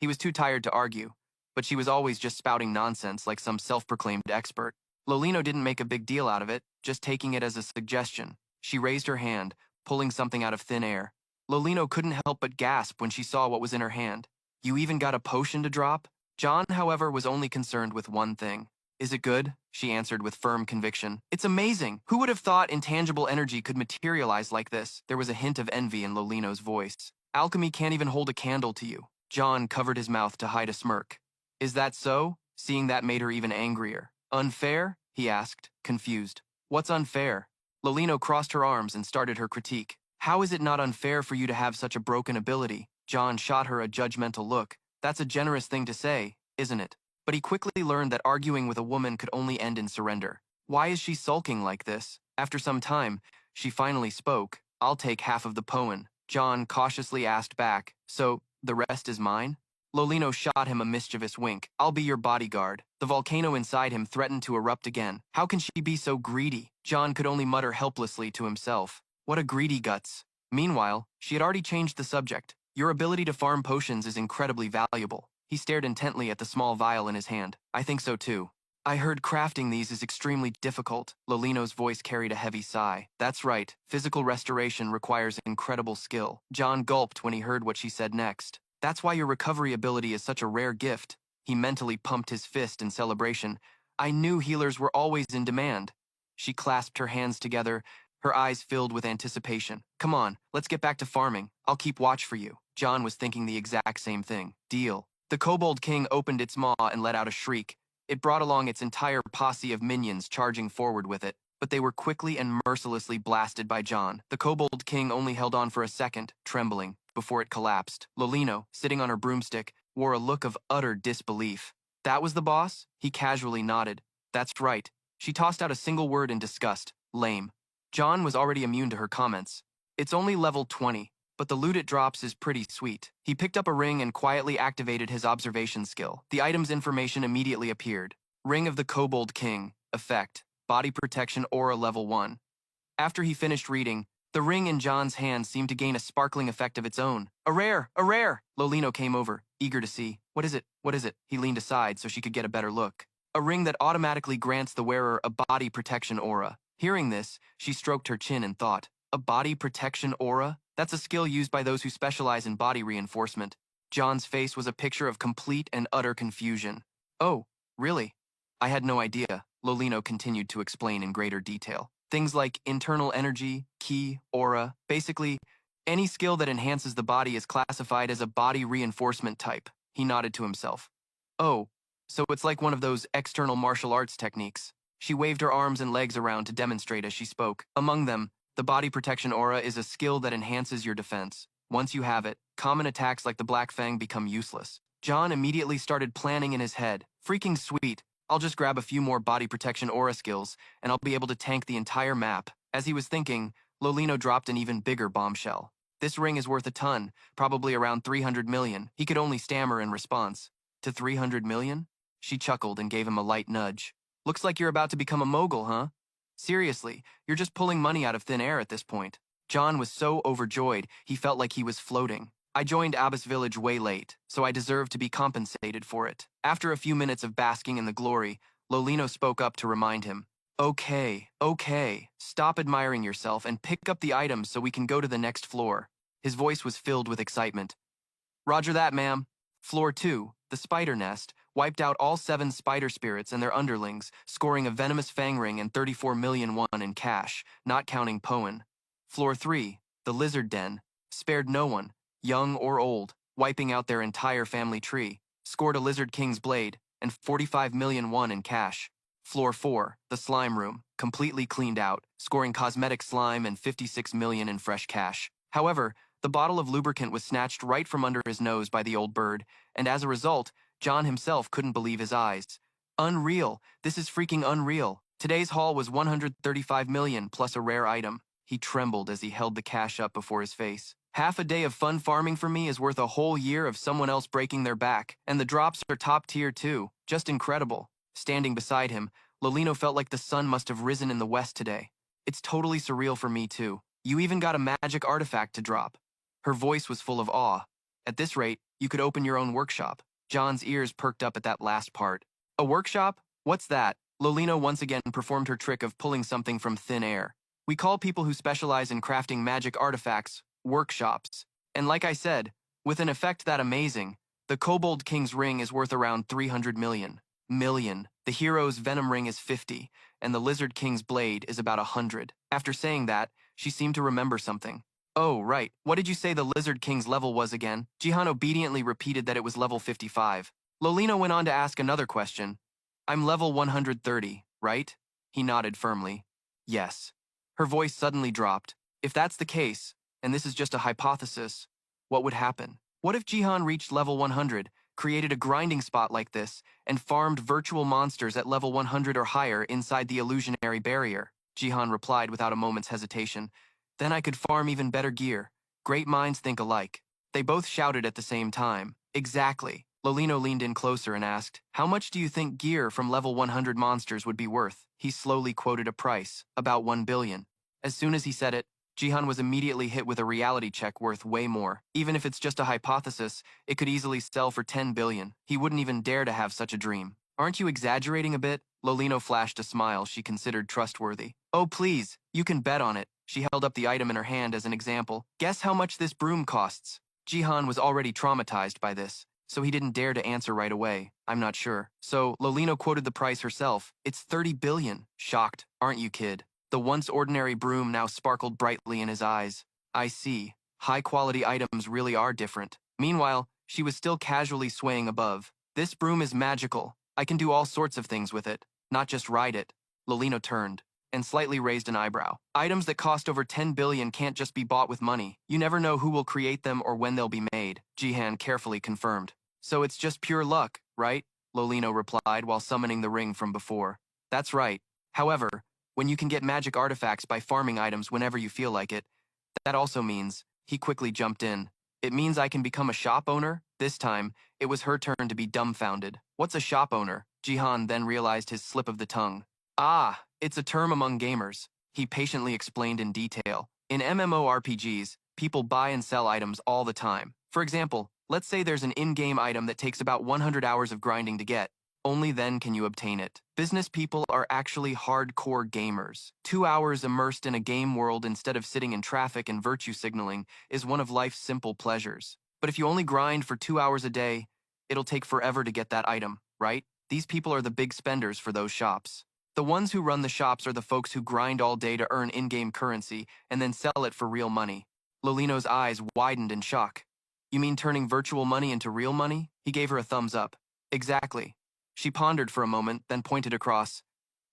He was too tired to argue, but she was always just spouting nonsense like some self-proclaimed expert. Lolino didn't make a big deal out of it, just taking it as a suggestion. She raised her hand, pulling something out of thin air. Lolino couldn't help but gasp when she saw what was in her hand. You even got a potion to drop? John, however, was only concerned with one thing. Is it good? She answered with firm conviction. It's amazing. Who would have thought intangible energy could materialize like this? There was a hint of envy in Lolino's voice. Alchemy can't even hold a candle to you. John covered his mouth to hide a smirk. Is that so? Seeing that made her even angrier. Unfair? He asked, confused. What's unfair? Lolino crossed her arms and started her critique. How is it not unfair for you to have such a broken ability? John shot her a judgmental look. That's a generous thing to say, isn't it? But he quickly learned that arguing with a woman could only end in surrender. Why is she sulking like this? After some time, she finally spoke. I'll take half of the poem. John cautiously asked back, so, the rest is mine? Lolino shot him a mischievous wink. I'll be your bodyguard. The volcano inside him threatened to erupt again. How can she be so greedy? John could only mutter helplessly to himself. What a greedy guts. Meanwhile, she had already changed the subject. Your ability to farm potions is incredibly valuable. He stared intently at the small vial in his hand. I think so too. I heard crafting these is extremely difficult. Lolino's voice carried a heavy sigh. That's right. Physical restoration requires incredible skill. John gulped when he heard what she said next. That's why your recovery ability is such a rare gift. He mentally pumped his fist in celebration. I knew healers were always in demand. She clasped her hands together, her eyes filled with anticipation. Come on, let's get back to farming. I'll keep watch for you. John was thinking the exact same thing. Deal. The Kobold King opened its maw and let out a shriek. It brought along its entire posse of minions charging forward with it, but they were quickly and mercilessly blasted by John. The Kobold King only held on for a second, trembling, before it collapsed. Lolino, sitting on her broomstick, wore a look of utter disbelief. That was the boss? He casually nodded. That's right. She tossed out a single word in disgust. Lame. John was already immune to her comments. It's only level 20, but the loot it drops is pretty sweet. He picked up a ring and quietly activated his observation skill. The item's information immediately appeared. Ring of the Kobold King. Effect. Body Protection Aura Level 1. After he finished reading, the ring in John's hand seemed to gain a sparkling effect of its own. A rare! A rare! Lolino came over, eager to see. What is it? What is it? He leaned aside so she could get a better look. A ring that automatically grants the wearer a body protection aura. Hearing this, she stroked her chin and thought, a body protection aura? That's a skill used by those who specialize in body reinforcement. John's face was a picture of complete and utter confusion. Oh, really? I had no idea, Lolino continued to explain in greater detail. Things like internal energy, ki, aura, basically, any skill that enhances the body is classified as a body reinforcement type. He nodded to himself. Oh, so it's like one of those external martial arts techniques. She waved her arms and legs around to demonstrate as she spoke. Among them, the body protection aura is a skill that enhances your defense. Once you have it, common attacks like the Black Fang become useless. John immediately started planning in his head. Freaking sweet. I'll just grab a few more body protection aura skills, and I'll be able to tank the entire map. As he was thinking, Lolino dropped an even bigger bombshell. This ring is worth a ton, probably around 300 million. He could only stammer in response. To 300 million? She chuckled and gave him a light nudge. Looks like you're about to become a mogul, huh? Seriously, you're just pulling money out of thin air at this point. John was so overjoyed, he felt like he was floating. I joined Abbas Village way late, so I deserve to be compensated for it. After a few minutes of basking in the glory, Lolino spoke up to remind him. Okay, stop admiring yourself and pick up the items so we can go to the next floor. His voice was filled with excitement. Roger that, ma'am. Floor 2, the spider nest, wiped out all 7 spider spirits and their underlings, scoring a venomous fang ring and 34 million won in cash, not counting Poen. Floor 3, the lizard den, spared no one, young or old, wiping out their entire family tree, scored a lizard king's blade, and 45 million won in cash. Floor 4, the slime room, completely cleaned out, scoring cosmetic slime and 56 million in fresh cash. However, the bottle of lubricant was snatched right from under his nose by the old bird, and as a result, John himself couldn't believe his eyes. Unreal. This is freaking unreal. Today's haul was 135 million plus a rare item. He trembled as he held the cash up before his face. Half a day of fun farming for me is worth a whole year of someone else breaking their back, and the drops are top tier too. Just incredible. Standing beside him, Lolino felt like the sun must have risen in the west today. It's totally surreal for me too. You even got a magic artifact to drop. Her voice was full of awe. At this rate, you could open your own workshop. John's ears perked up at that last part. A workshop? What's that? Lolino once again performed her trick of pulling something from thin air. We call people who specialize in crafting magic artifacts workshops. And like I said, with an effect that amazing, the Kobold King's ring is worth around 300 million. The hero's venom ring is 50, and the Lizard King's blade is about 100. After saying that, she seemed to remember something. Oh, right. What did you say the Lizard King's level was again? Jihan obediently repeated that it was level 55. Lolino went on to ask another question. I'm level 130, right? He nodded firmly. Yes. Her voice suddenly dropped. If that's the case, and this is just a hypothesis, what would happen? What if Jihan reached level 100, created a grinding spot like this, and farmed virtual monsters at level 100 or higher inside the illusionary barrier? Jihan replied without a moment's hesitation. Then I could farm even better gear. Great minds think alike. They both shouted at the same time. Exactly. Lolino leaned in closer and asked, how much do you think gear from level 100 monsters would be worth? He slowly quoted a price, about 1 billion. As soon as he said it, Jihan was immediately hit with a reality check worth way more. Even if it's just a hypothesis, it could easily sell for 10 billion. He wouldn't even dare to have such a dream. Aren't you exaggerating a bit? Lolino flashed a smile she considered trustworthy. Oh please, you can bet on it. She held up the item in her hand as an example. Guess how much this broom costs? Jihan was already traumatized by this, so he didn't dare to answer right away. I'm not sure. So Lolino quoted the price herself. It's 30 billion. Shocked, aren't you, kid? The once ordinary broom now sparkled brightly in his eyes. I see. High-quality items really are different. Meanwhile, she was still casually swaying above. This broom is magical. I can do all sorts of things with it, not just ride it. Lolino turned and slightly raised an eyebrow. Items that cost over 10 billion can't just be bought with money. You never know who will create them or when they'll be made, Jihan carefully confirmed. So it's just pure luck, right? Lolino replied while summoning the ring from before. That's right. However, when you can get magic artifacts by farming items whenever you feel like it, that also means, he quickly jumped in. It means I can become a shop owner? This time, it was her turn to be dumbfounded. What's a shop owner? Jihan then realized his slip of the tongue. Ah, it's a term among gamers. He patiently explained in detail. In MMORPGs, people buy and sell items all the time. For example, let's say there's an in-game item that takes about 100 hours of grinding to get. Only then can you obtain it. Business people are actually hardcore gamers. 2 hours immersed in a game world instead of sitting in traffic and virtue signaling is one of life's simple pleasures. But if you only grind for 2 hours a day, it'll take forever to get that item, right? These people are the big spenders for those shops. The ones who run the shops are the folks who grind all day to earn in-game currency and then sell it for real money. Lolino's eyes widened in shock. You mean turning virtual money into real money? He gave her a thumbs up. Exactly. She pondered for a moment, then pointed across.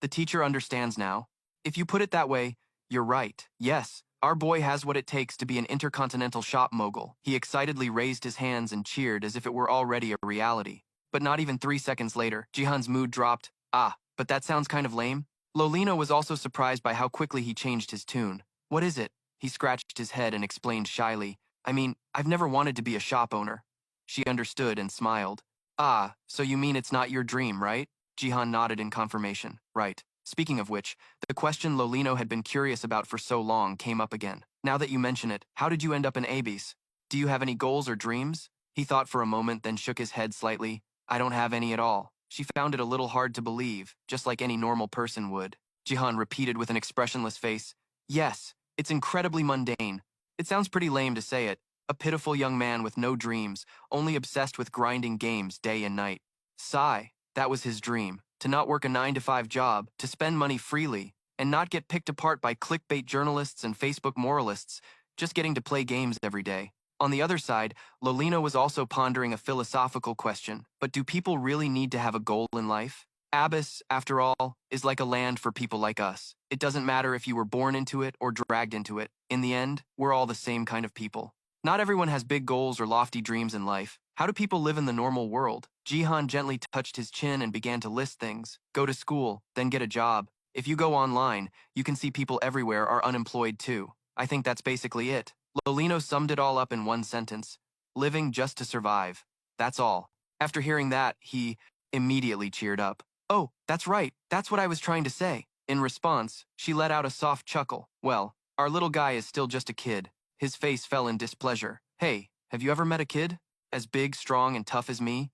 The teacher understands now. If you put it that way, you're right. Yes, our boy has what it takes to be an intercontinental shop mogul. He excitedly raised his hands and cheered as if it were already a reality. But not even 3 seconds later, Jihan's mood dropped. Ah, but that sounds kind of lame. Lolino was also surprised by how quickly he changed his tune. What is it? He scratched his head and explained shyly. I mean, I've never wanted to be a shop owner. She understood and smiled. Ah, so you mean it's not your dream, right? Jihan nodded in confirmation. Right. Speaking of which, the question Lolino had been curious about for so long came up again. Now that you mention it, how did you end up in Abyss? Do you have any goals or dreams? He thought for a moment, then shook his head slightly. I don't have any at all. She found it a little hard to believe, just like any normal person would. Jihan repeated with an expressionless face. Yes, it's incredibly mundane. It sounds pretty lame to say it. A pitiful young man with no dreams, only obsessed with grinding games day and night. Sigh, that was his dream. To not work a 9-to-5 job, to spend money freely, and not get picked apart by clickbait journalists and Facebook moralists, just getting to play games every day. On the other side, Lolino was also pondering a philosophical question. But do people really need to have a goal in life? Abyss, after all, is like a land for people like us. It doesn't matter if you were born into it or dragged into it. In the end, we're all the same kind of people. Not everyone has big goals or lofty dreams in life. How do people live in the normal world? Jihan gently touched his chin and began to list things. Go to school, then get a job. If you go online, you can see people everywhere are unemployed too. I think that's basically it. Lolino summed it all up in one sentence. Living just to survive. That's all. After hearing that, he immediately cheered up. Oh, that's right. That's what I was trying to say. In response, she let out a soft chuckle. Well, our little guy is still just a kid. His face fell in displeasure. Hey, have you ever met a kid? As big, strong, and tough as me?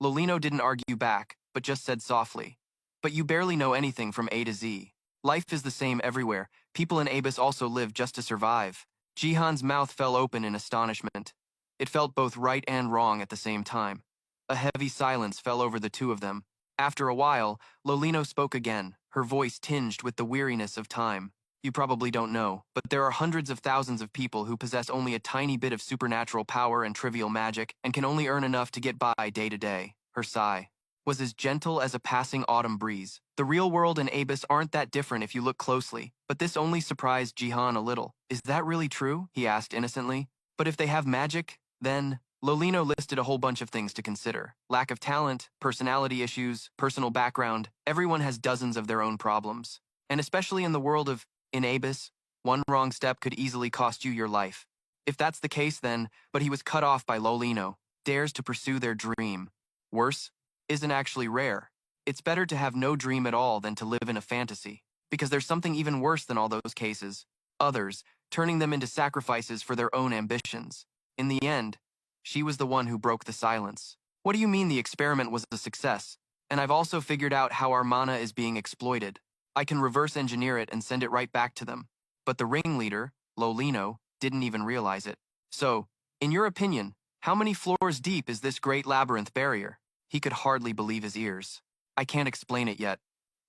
Lolino didn't argue back, but just said softly. But you barely know anything from A to Z. Life is the same everywhere. People in Abyss also live just to survive. Jihan's mouth fell open in astonishment. It felt both right and wrong at the same time. A heavy silence fell over the two of them. After a while, Lolino spoke again, her voice tinged with the weariness of time. You probably don't know, but there are hundreds of thousands of people who possess only a tiny bit of supernatural power and trivial magic and can only earn enough to get by day to day. Her sigh was as gentle as a passing autumn breeze. The real world and Abyss aren't that different if you look closely, but this only surprised Jihan a little. Is that really true? He asked innocently. But if they have magic, then... Lolino listed a whole bunch of things to consider. Lack of talent, personality issues, personal background. Everyone has dozens of their own problems. And especially in the world of in Abyss, one wrong step could easily cost you your life. If that's the case then, but he was cut off by Lolino, dares to pursue their dream. Worse, isn't actually rare. It's better to have no dream at all than to live in a fantasy. Because there's something even worse than all those cases. Others, turning them into sacrifices for their own ambitions. In the end, she was the one who broke the silence. What do you mean the experiment was a success? And I've also figured out how our mana is being exploited. I can reverse engineer it and send it right back to them. But the ringleader, Lolino, didn't even realize it. So, in your opinion, how many floors deep is this great labyrinth barrier? He could hardly believe his ears. I can't explain it yet.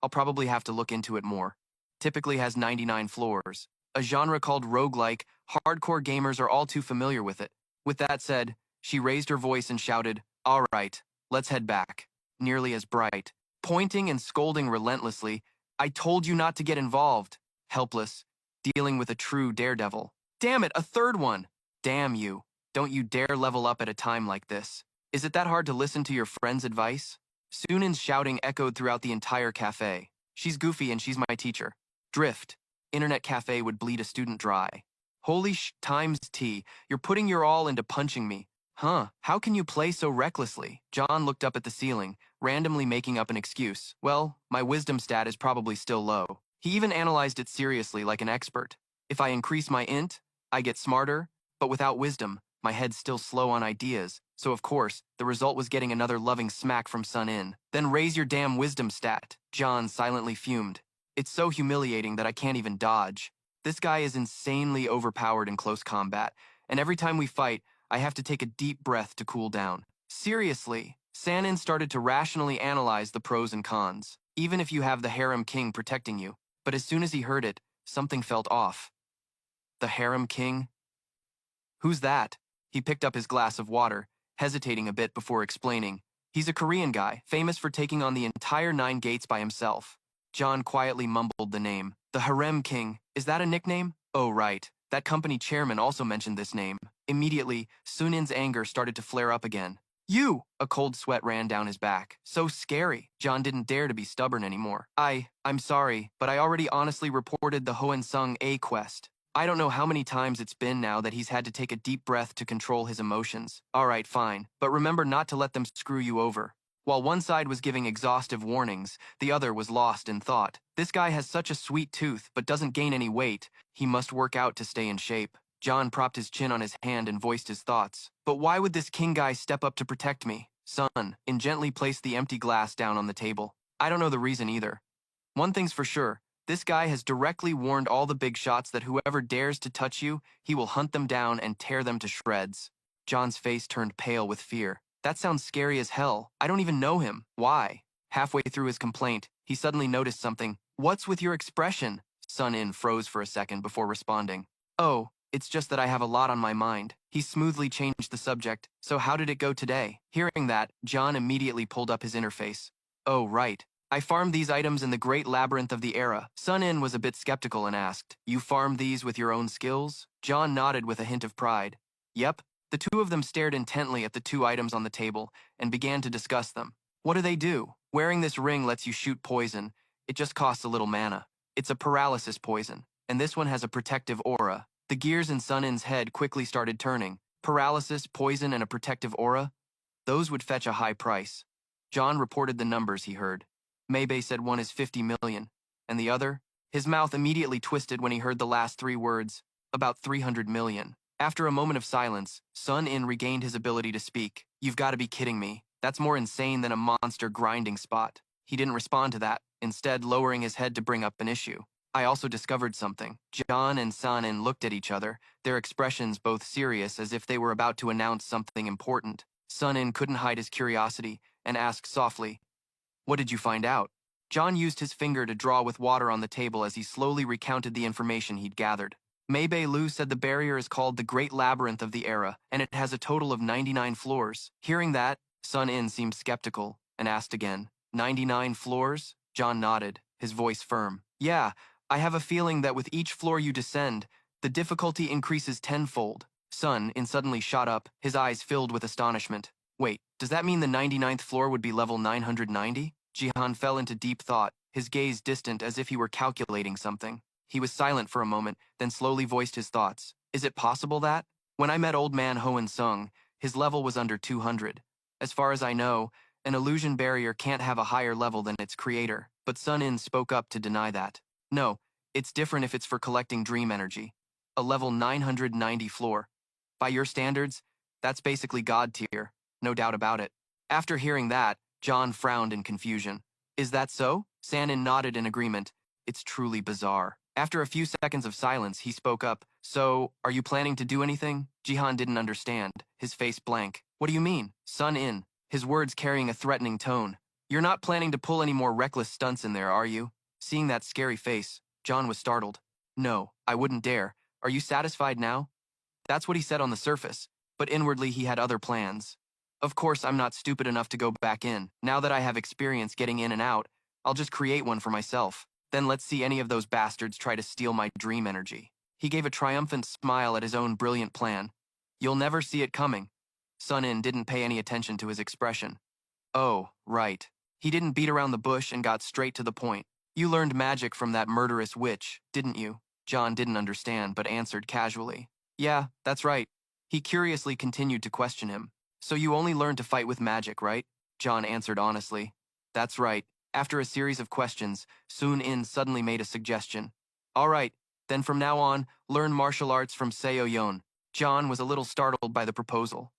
I'll probably have to look into it more. Typically has 99 floors. A genre called roguelike, hardcore gamers are all too familiar with it. With that said, she raised her voice and shouted, "All right, let's head back." Nearly as bright, pointing and scolding relentlessly, "I told you not to get involved." Helpless, dealing with a true daredevil. "Damn it, a third one!" "Damn you. Don't you dare level up at a time like this. Is it that hard to listen to your friend's advice?" Sunin's shouting echoed throughout the entire cafe. "She's goofy and she's my teacher." Drift. Internet cafe would bleed a student dry. Holy times T, you're putting your all into punching me. Huh, how can you play so recklessly? John looked up at the ceiling, randomly making up an excuse. Well, my wisdom stat is probably still low. He even analyzed it seriously like an expert. If I increase my int, I get smarter, but without wisdom, my head's still slow on ideas. So of course, the result was getting another loving smack from Sun In. Then raise your damn wisdom stat. John silently fumed. It's so humiliating that I can't even dodge. This guy is insanely overpowered in close combat, and every time we fight, I have to take a deep breath to cool down. Seriously, Sanin started to rationally analyze the pros and cons, even if you have the harem king protecting you. But as soon as he heard it, something felt off. The harem king? Who's that? He picked up his glass of water, hesitating a bit before explaining. He's a Korean guy, famous for taking on the entire 9 gates by himself. John quietly mumbled the name. The harem king. Is that a nickname? Oh, right. That company chairman also mentioned this name. Immediately, Sunin's anger started to flare up again. You! A cold sweat ran down his back. So scary. John didn't dare to be stubborn anymore. I'm sorry, but I already honestly reported the Hoensung A quest. I don't know how many times it's been now that he's had to take a deep breath to control his emotions. Alright, fine, but remember not to let them screw you over. While one side was giving exhaustive warnings, the other was lost in thought. This guy has such a sweet tooth, but doesn't gain any weight. He must work out to stay in shape. John propped his chin on his hand and voiced his thoughts. But why would this king guy step up to protect me? Son, and gently placed the empty glass down on the table. I don't know the reason either. One thing's for sure, this guy has directly warned all the big shots that whoever dares to touch you, he will hunt them down and tear them to shreds. John's face turned pale with fear. That sounds scary as hell. I don't even know him. Why? Halfway through his complaint, he suddenly noticed something. What's with your expression? Sun In froze for a second before responding. Oh, it's just that I have a lot on my mind. He smoothly changed the subject. So how did it go today? Hearing that, John immediately pulled up his interface. Oh, right. I farmed these items in the great labyrinth of the era. Sun In was a bit skeptical and asked, You farmed these with your own skills? John nodded with a hint of pride. Yep. The two of them stared intently at the 2 items on the table and began to discuss them. What do they do? Wearing this ring lets you shoot poison. It just costs a little mana. It's a paralysis poison, and this one has a protective aura. The gears in Sun In's head quickly started turning. Paralysis, poison, and a protective aura? Those would fetch a high price. John reported the numbers he heard. Maybay said one is 50 million, and the other? His mouth immediately twisted when he heard the last 3 words. About 300 million. After a moment of silence, Sun In regained his ability to speak. You've got to be kidding me. That's more insane than a monster grinding spot. He didn't respond to that, instead lowering his head to bring up an issue. I also discovered something. John and Sun In looked at each other, their expressions both serious as if they were about to announce something important. Sun In couldn't hide his curiosity and asked softly, What did you find out? John used his finger to draw with water on the table as he slowly recounted the information he'd gathered. Mei Lu said the barrier is called the Great Labyrinth of the Era, and it has a total of 99 floors. Hearing that, Sun In seemed skeptical and asked again, 99 floors? John nodded, his voice firm. Yeah, I have a feeling that with each floor you descend, the difficulty increases tenfold. Sun In suddenly shot up, his eyes filled with astonishment. Wait, does that mean the 99th floor would be level 990? Jihan fell into deep thought, his gaze distant as if he were calculating something. He was silent for a moment, then slowly voiced his thoughts. Is it possible that? When I met old man Hoen Sung, his level was under 200. As far as I know, an illusion barrier can't have a higher level than its creator, but Sun In spoke up to deny that. No, it's different if it's for collecting dream energy. A level 990 floor. By your standards, that's basically God tier, no doubt about it. After hearing that, John frowned in confusion. Is that so? San In nodded in agreement. It's truly bizarre. After a few seconds of silence, he spoke up. So, are you planning to do anything? Jihan didn't understand, his face blank. What do you mean? Sun In, his words carrying a threatening tone. You're not planning to pull any more reckless stunts in there, are you? Seeing that scary face, John was startled. No, I wouldn't dare. Are you satisfied now? That's what he said on the surface, but inwardly he had other plans. Of course, I'm not stupid enough to go back in. Now that I have experience getting in and out, I'll just create one for myself. Then let's see any of those bastards try to steal my dream energy. He gave a triumphant smile at his own brilliant plan. You'll never see it coming. Sun In didn't pay any attention to his expression. Oh, right. He didn't beat around the bush and got straight to the point. You learned magic from that murderous witch, didn't you? John didn't understand, but answered casually. Yeah, that's right. He curiously continued to question him. So you only learned to fight with magic, right? John answered honestly. That's right. After a series of questions, Sun In suddenly made a suggestion. All right, then from now on, learn martial arts from Seo Yon. John was a little startled by the proposal.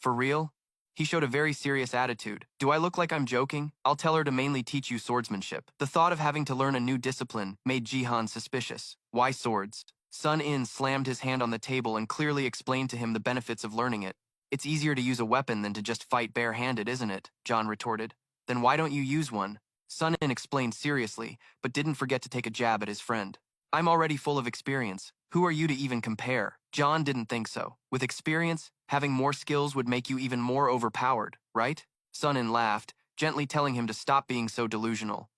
For real? He showed a very serious attitude. Do I look like I'm joking? I'll tell her to mainly teach you swordsmanship. The thought of having to learn a new discipline made Jihan suspicious. Why swords? Sun In slammed his hand on the table and clearly explained to him the benefits of learning it. It's easier to use a weapon than to just fight bare-handed, isn't it? John retorted. Then why don't you use one? Sun In explained seriously, but didn't forget to take a jab at his friend. I'm already full of experience. Who are you to even compare? John didn't think so. With experience, having more skills would make you even more overpowered, right? Sun In laughed, gently telling him to stop being so delusional.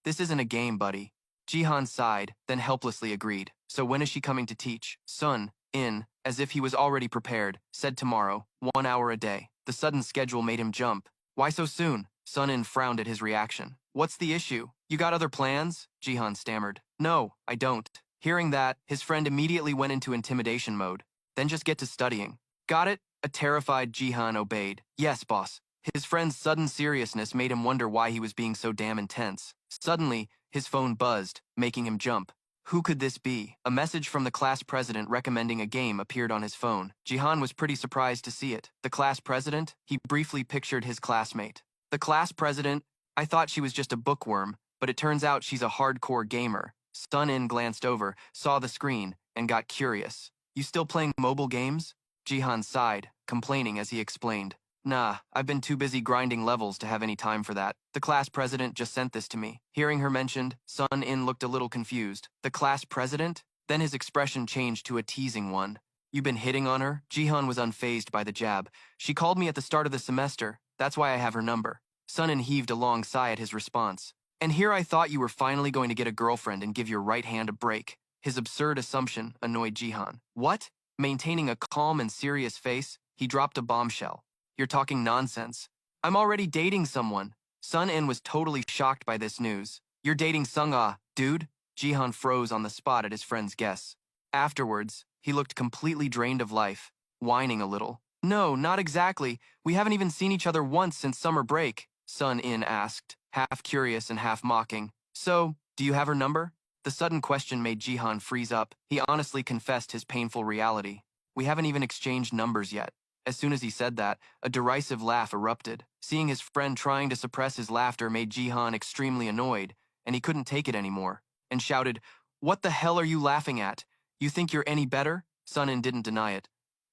This isn't a game, buddy. Jihan sighed, then helplessly agreed. So when is she coming to teach? Sun In, as if he was already prepared, said tomorrow, 1 hour a day. The sudden schedule made him jump. Why so soon? Sun In frowned at his reaction. What's the issue? You got other plans? Jihan stammered. No, I don't. Hearing that, his friend immediately went into intimidation mode. Then just get to studying. Got it? A terrified Jihan obeyed. Yes, boss. His friend's sudden seriousness made him wonder why he was being so damn intense. Suddenly, his phone buzzed, making him jump. Who could this be? A message from the class president recommending a game appeared on his phone. Jihan was pretty surprised to see it. The class president? He briefly pictured his classmate. The class president? I thought she was just a bookworm, but it turns out she's a hardcore gamer. Sun In glanced over, saw the screen, and got curious. You still playing mobile games? Jihan sighed, complaining as he explained. Nah, I've been too busy grinding levels to have any time for that. The class president just sent this to me. Hearing her mentioned, Sun In looked a little confused. The class president? Then his expression changed to a teasing one. You been hitting on her? Jihan was unfazed by the jab. She called me at the start of the semester. That's why I have her number. Sun In heaved a long sigh at his response. And here I thought you were finally going to get a girlfriend and give your right hand a break. His absurd assumption annoyed Jihan. What? Maintaining a calm and serious face, he dropped a bombshell. You're talking nonsense. I'm already dating someone. Sun In was totally shocked by this news. You're dating Sung-ah, dude? Jihan froze on the spot at his friend's guess. Afterwards, he looked completely drained of life, whining a little. No, not exactly. We haven't even seen each other once since summer break, Sun In asked, half curious and half mocking. So, do you have her number? The sudden question made Jihan freeze up. He honestly confessed his painful reality. We haven't even exchanged numbers yet. As soon as he said that, a derisive laugh erupted. Seeing his friend trying to suppress his laughter made Jihan extremely annoyed, and he couldn't take it anymore, and shouted, What the hell are you laughing at? You think you're any better? Sun In didn't deny it.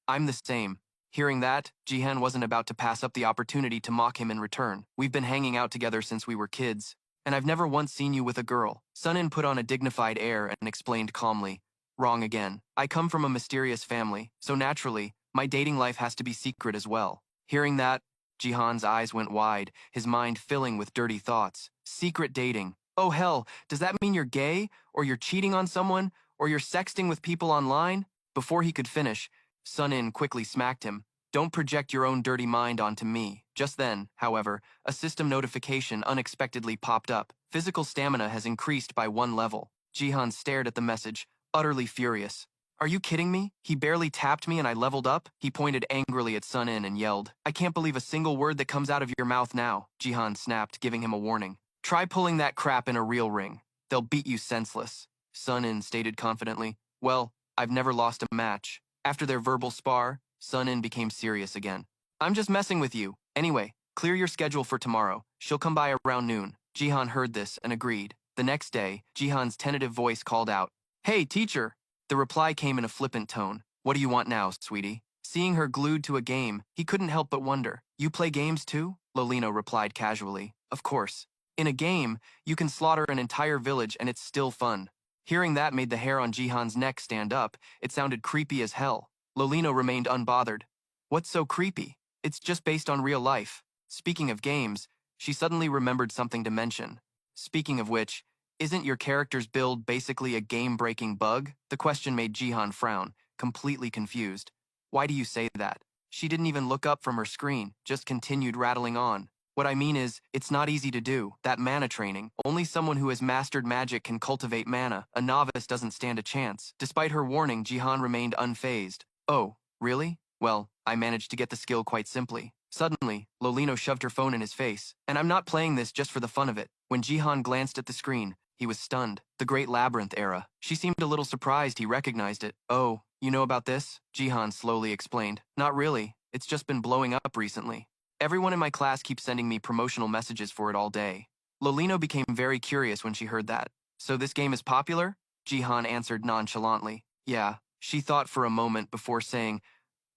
I'm the same. Hearing that, Jihan wasn't about to pass up the opportunity to mock him in return. We've been hanging out together since we were kids, and I've never once seen you with a girl. Sunin put on a dignified air and explained calmly. Wrong again. I come from a mysterious family, so naturally, my dating life has to be secret as well. Hearing that, Jihan's eyes went wide, his mind filling with dirty thoughts. Secret dating. Oh hell, does that mean you're gay? Or you're cheating on someone? Or you're sexting with people online? Before he could finish, Sunin quickly smacked him. Don't project your own dirty mind onto me. Just then, however, a system notification unexpectedly popped up. Physical stamina has increased by 1 level. Jihan stared at the message, utterly furious. Are you kidding me? He barely tapped me and I leveled up? He pointed angrily at Sunin and yelled. I can't believe a single word that comes out of your mouth now, Jihan snapped, giving him a warning. Try pulling that crap in a real ring. They'll beat you senseless. Sunin stated confidently. Well, I've never lost a match. After their verbal spar, Sunin became serious again. I'm just messing with you. Anyway, clear your schedule for tomorrow. She'll come by around noon. Jihan heard this and agreed. The next day, Jihan's tentative voice called out, Hey, teacher! The reply came in a flippant tone. What do you want now, sweetie? Seeing her glued to a game, he couldn't help but wonder. You play games too? Lolino replied casually. Of course. In a game, you can slaughter an entire village and it's still fun. Hearing that made the hair on Jihan's neck stand up. It sounded creepy as hell. Lolino remained unbothered. What's so creepy? It's just based on real life. Speaking of games, she suddenly remembered something to mention. Speaking of which, isn't your character's build basically a game-breaking bug? The question made Jihan frown, completely confused. Why do you say that? She didn't even look up from her screen, just continued rattling on. What I mean is, it's not easy to do, that mana training. Only someone who has mastered magic can cultivate mana. A novice doesn't stand a chance. Despite her warning, Jihan remained unfazed. Oh, really? Well, I managed to get the skill quite simply. Suddenly, Lolino shoved her phone in his face. And I'm not playing this just for the fun of it. When Jihan glanced at the screen, he was stunned. The Great Labyrinth era. She seemed a little surprised he recognized it. Oh, you know about this? Jihan slowly explained. Not really. It's just been blowing up recently. Everyone in my class keeps sending me promotional messages for it all day. Lolino became very curious when she heard that. So this game is popular? Jihan answered nonchalantly. Yeah. She thought for a moment before saying,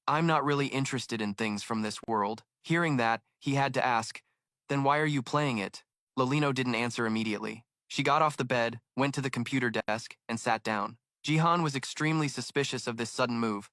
I'm not really interested in things from this world. Hearing that, he had to ask, then why are you playing it? Lolino didn't answer immediately. She got off the bed, went to the computer desk, and sat down. Jihan was extremely suspicious of this sudden move.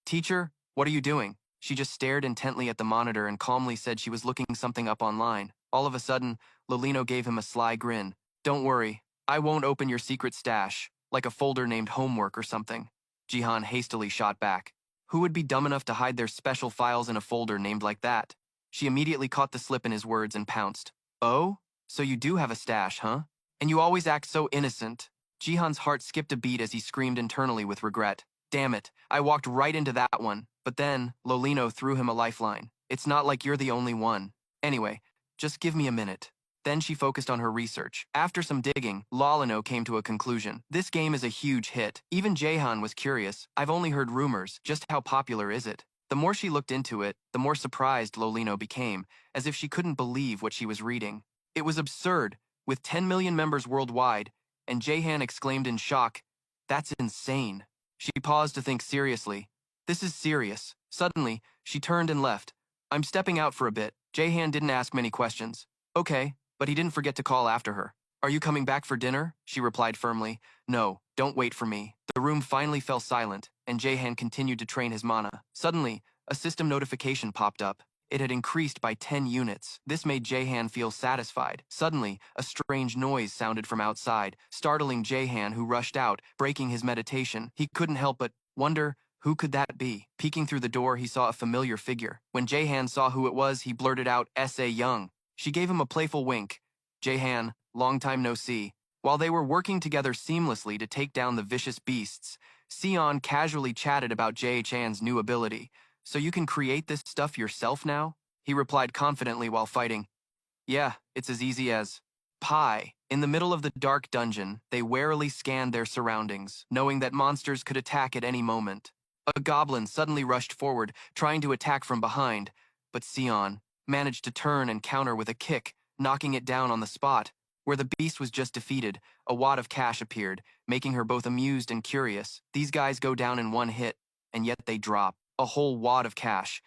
Teacher, what are you doing? She just stared intently at the monitor and calmly said she was looking something up online. All of a sudden, Lolino gave him a sly grin. Don't worry, I won't open your secret stash, like a folder named homework or something. Jihan hastily shot back. Who would be dumb enough to hide their special files in a folder named like that? She immediately caught the slip in his words and pounced. Oh? So you do have a stash, huh? And you always act so innocent. Jihan's heart skipped a beat as he screamed internally with regret. Damn it, I walked right into that one. But then, Lolino threw him a lifeline. It's not like you're the only one. Anyway, just give me a minute. Then she focused on her research. After some digging, Lolino came to a conclusion. This game is a huge hit. Even Jahan was curious. I've only heard rumors. Just how popular is it? The more she looked into it, the more surprised Lolino became, as if she couldn't believe what she was reading. It was absurd, with 10 million members worldwide, and Jahan exclaimed in shock, That's insane. She paused to think seriously. This is serious. Suddenly, she turned and left. I'm stepping out for a bit. Jahan didn't ask many questions. Okay, but he didn't forget to call after her. Are you coming back for dinner? She replied firmly. No, don't wait for me. The room finally fell silent, and Jahan continued to train his mana. Suddenly, a system notification popped up. It had increased by 10 units. This made Jahan feel satisfied. Suddenly, a strange noise sounded from outside, startling Jahan, who rushed out, breaking his meditation. He couldn't help but wonder, who could that be? Peeking through the door, he saw a familiar figure. When Jahan saw who it was, he blurted out, S.A. Young. She gave him a playful wink. Jahan, long time no see. While they were working together seamlessly to take down the vicious beasts, Sion casually chatted about Jae-chan's new ability. So you can create this stuff yourself now? He replied confidently while fighting. Yeah, it's as easy as pie. In the middle of the dark dungeon, they warily scanned their surroundings, knowing that monsters could attack at any moment. A goblin suddenly rushed forward, trying to attack from behind, but Sion managed to turn and counter with a kick, knocking it down on the spot. Where the beast was just defeated, a wad of cash appeared, making her both amused and curious. These guys go down in one hit, and yet they drop. A whole wad of cash.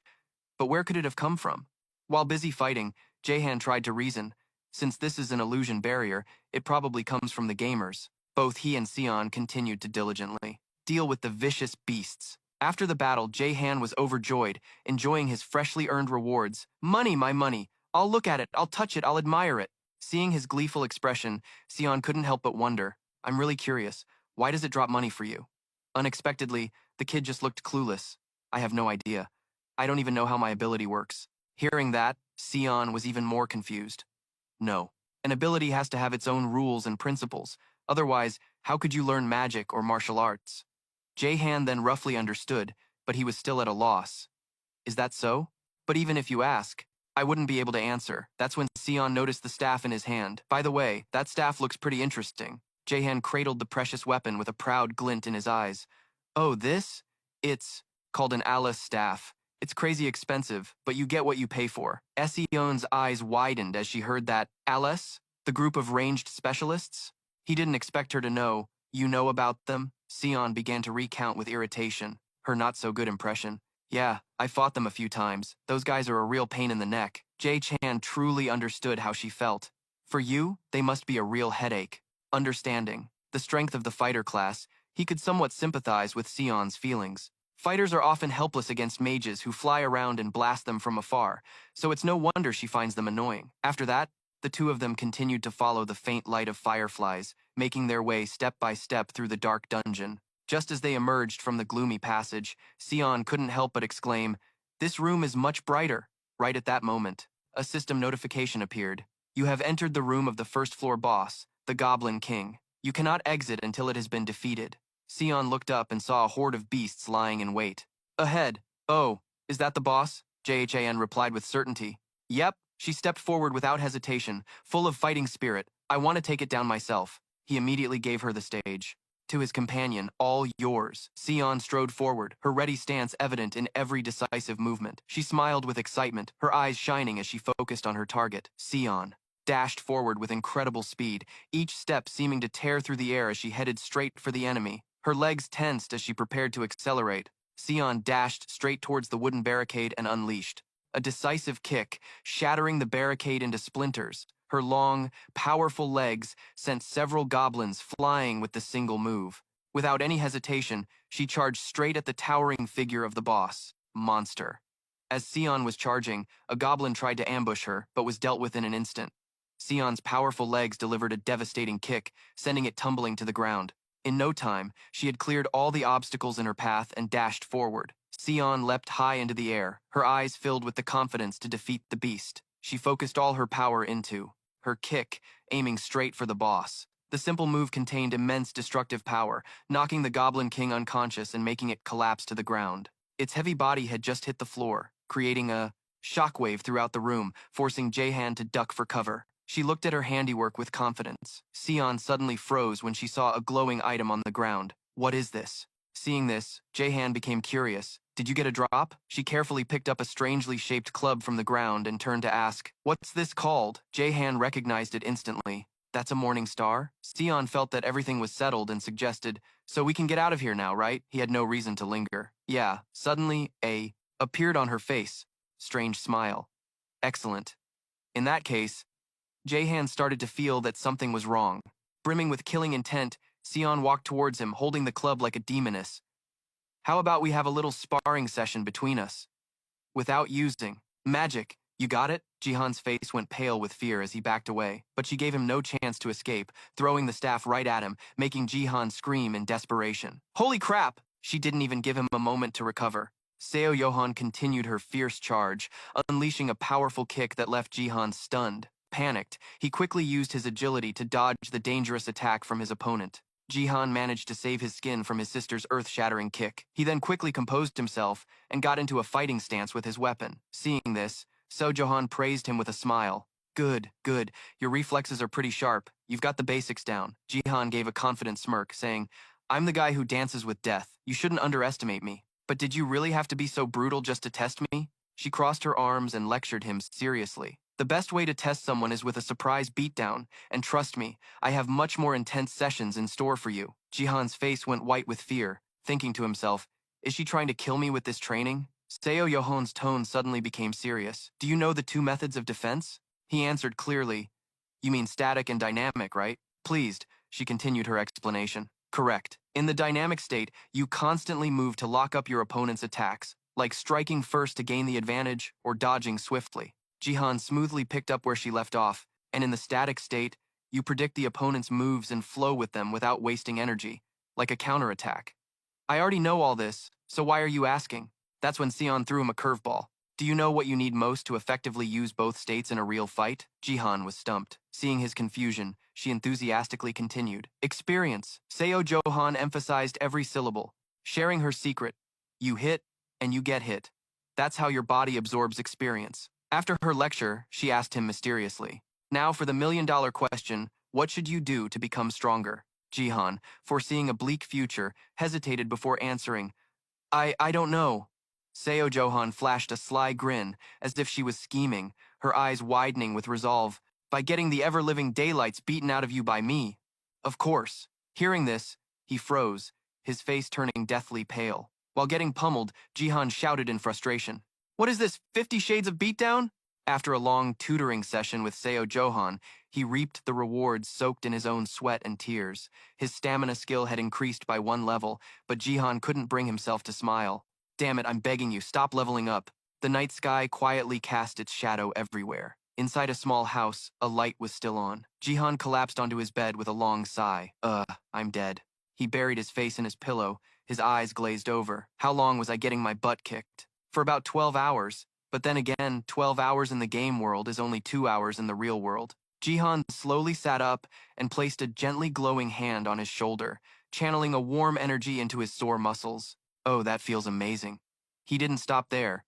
But where could it have come from? While busy fighting, Jahan tried to reason. Since this is an illusion barrier, it probably comes from the gamers. Both he and Sion continued to diligently deal with the vicious beasts. After the battle, Jahan was overjoyed, enjoying his freshly earned rewards. Money, my money. I'll look at it, I'll touch it, I'll admire it. Seeing his gleeful expression, Sion couldn't help but wonder, I'm really curious, why does it drop money for you? Unexpectedly, the kid just looked clueless. I have no idea. I don't even know how my ability works. Hearing that, Sion was even more confused. No. An ability has to have its own rules and principles. Otherwise, how could you learn magic or martial arts? Jahan then roughly understood, but he was still at a loss. Is that so? But even if you ask, I wouldn't be able to answer. That's when Sion noticed the staff in his hand. By the way, that staff looks pretty interesting. Jahan cradled the precious weapon with a proud glint in his eyes. Oh, this? It's called an Alice staff. It's crazy expensive, but you get what you pay for. Sion's eyes widened as she heard that. Alice? The group of ranged specialists? He didn't expect her to know. You know about them? Sion began to recount with irritation, her not-so-good impression. Yeah, I fought them a few times. Those guys are a real pain in the neck. Jay-chan truly understood how she felt. For you, they must be a real headache. Understanding the strength of the fighter class, he could somewhat sympathize with Sion's feelings. Fighters are often helpless against mages who fly around and blast them from afar, so it's no wonder she finds them annoying. After that, the two of them continued to follow the faint light of fireflies, making their way step by step through the dark dungeon. Just as they emerged from the gloomy passage, Sion couldn't help but exclaim, "This room is much brighter." Right at that moment, a system notification appeared. You have entered the room of the first-floor boss, the Goblin King. You cannot exit until it has been defeated. Sion looked up and saw a horde of beasts lying in wait. Ahead. Oh, is that the boss? Jhan replied with certainty. Yep. She stepped forward without hesitation, full of fighting spirit. I want to take it down myself. He immediately gave her the stage. To his companion, all yours. Sion strode forward, her ready stance evident in every decisive movement. She smiled with excitement, her eyes shining as she focused on her target. Sion dashed forward with incredible speed, each step seeming to tear through the air as she headed straight for the enemy. Her legs tensed as she prepared to accelerate. Sion dashed straight towards the wooden barricade and unleashed a decisive kick, shattering the barricade into splinters. Her long, powerful legs sent several goblins flying with the single move. Without any hesitation, she charged straight at the towering figure of the boss, Monster. As Sion was charging, a goblin tried to ambush her, but was dealt with in an instant. Sion's powerful legs delivered a devastating kick, sending it tumbling to the ground. In no time, she had cleared all the obstacles in her path and dashed forward. Sion leapt high into the air, her eyes filled with the confidence to defeat the beast. She focused all her power into her kick, aiming straight for the boss. The simple move contained immense destructive power, knocking the Goblin King unconscious and making it collapse to the ground. Its heavy body had just hit the floor, creating a shockwave throughout the room, forcing Jahan to duck for cover. She looked at her handiwork with confidence. Sion suddenly froze when she saw a glowing item on the ground. What is this? Seeing this, Jahan became curious. Did you get a drop? She carefully picked up a strangely shaped club from the ground and turned to ask, What's this called? Jahan recognized it instantly. That's a morning star? Sion felt that everything was settled and suggested, So we can get out of here now, right? He had no reason to linger. Yeah, suddenly, a appeared on her face. Strange smile. Excellent. In that case, Jahan started to feel that something was wrong. Brimming with killing intent, Sion walked towards him, holding the club like a demoness. How about we have a little sparring session between us? Without using magic. You got it? Jihan's face went pale with fear as he backed away, but she gave him no chance to escape, throwing the staff right at him, making Jihan scream in desperation. Holy crap! She didn't even give him a moment to recover. Seo Johan continued her fierce charge, unleashing a powerful kick that left Jihan stunned. Panicked, he quickly used his agility to dodge the dangerous attack from his opponent. Jihan managed to save his skin from his sister's earth-shattering kick. He then quickly composed himself and got into a fighting stance with his weapon. Seeing this, Seo Johan praised him with a smile. Good, good. Your reflexes are pretty sharp. You've got the basics down. Jihan gave a confident smirk, saying, I'm the guy who dances with death. You shouldn't underestimate me. But did you really have to be so brutal just to test me? She crossed her arms and lectured him seriously. The best way to test someone is with a surprise beatdown, and trust me, I have much more intense sessions in store for you. Jihan's face went white with fear, thinking to himself, Is she trying to kill me with this training? Seo Yohon's tone suddenly became serious. Do you know the two methods of defense? He answered clearly. You mean static and dynamic, right? Pleased, she continued her explanation. Correct. In the dynamic state, you constantly move to lock up your opponent's attacks, like striking first to gain the advantage or dodging swiftly. Jihan smoothly picked up where she left off, and in the static state, you predict the opponent's moves and flow with them without wasting energy, like a counterattack. I already know all this, so why are you asking? That's when Sion threw him a curveball. Do you know what you need most to effectively use both states in a real fight? Jihan was stumped. Seeing his confusion, she enthusiastically continued. Experience. Seo Johan emphasized every syllable, sharing her secret. You hit, and you get hit. That's how your body absorbs experience. After her lecture, she asked him mysteriously. Now for the million-dollar question, what should you do to become stronger? Jihan, foreseeing a bleak future, hesitated before answering. I don't know. Seo Johan flashed a sly grin, as if she was scheming, her eyes widening with resolve. By getting the ever-living daylights beaten out of you by me. Of course. Hearing this, he froze, his face turning deathly pale. While getting pummeled, Jihan shouted in frustration. What is this, 50 Shades of Beatdown? After a long tutoring session with Seo Johan, he reaped the rewards soaked in his own sweat and tears. His stamina skill had increased by 1 level, but Jihan couldn't bring himself to smile. Damn it, I'm begging you, stop leveling up. The night sky quietly cast its shadow everywhere. Inside a small house, a light was still on. Jihan collapsed onto his bed with a long sigh. I'm dead. He buried his face in his pillow, his eyes glazed over. How long was I getting my butt kicked? For about 12 hours. But then again, 12 hours in the game world is only 2 hours in the real world. Jihan slowly sat up and placed a gently glowing hand on his shoulder, channeling a warm energy into his sore muscles. Oh, that feels amazing. He didn't stop there.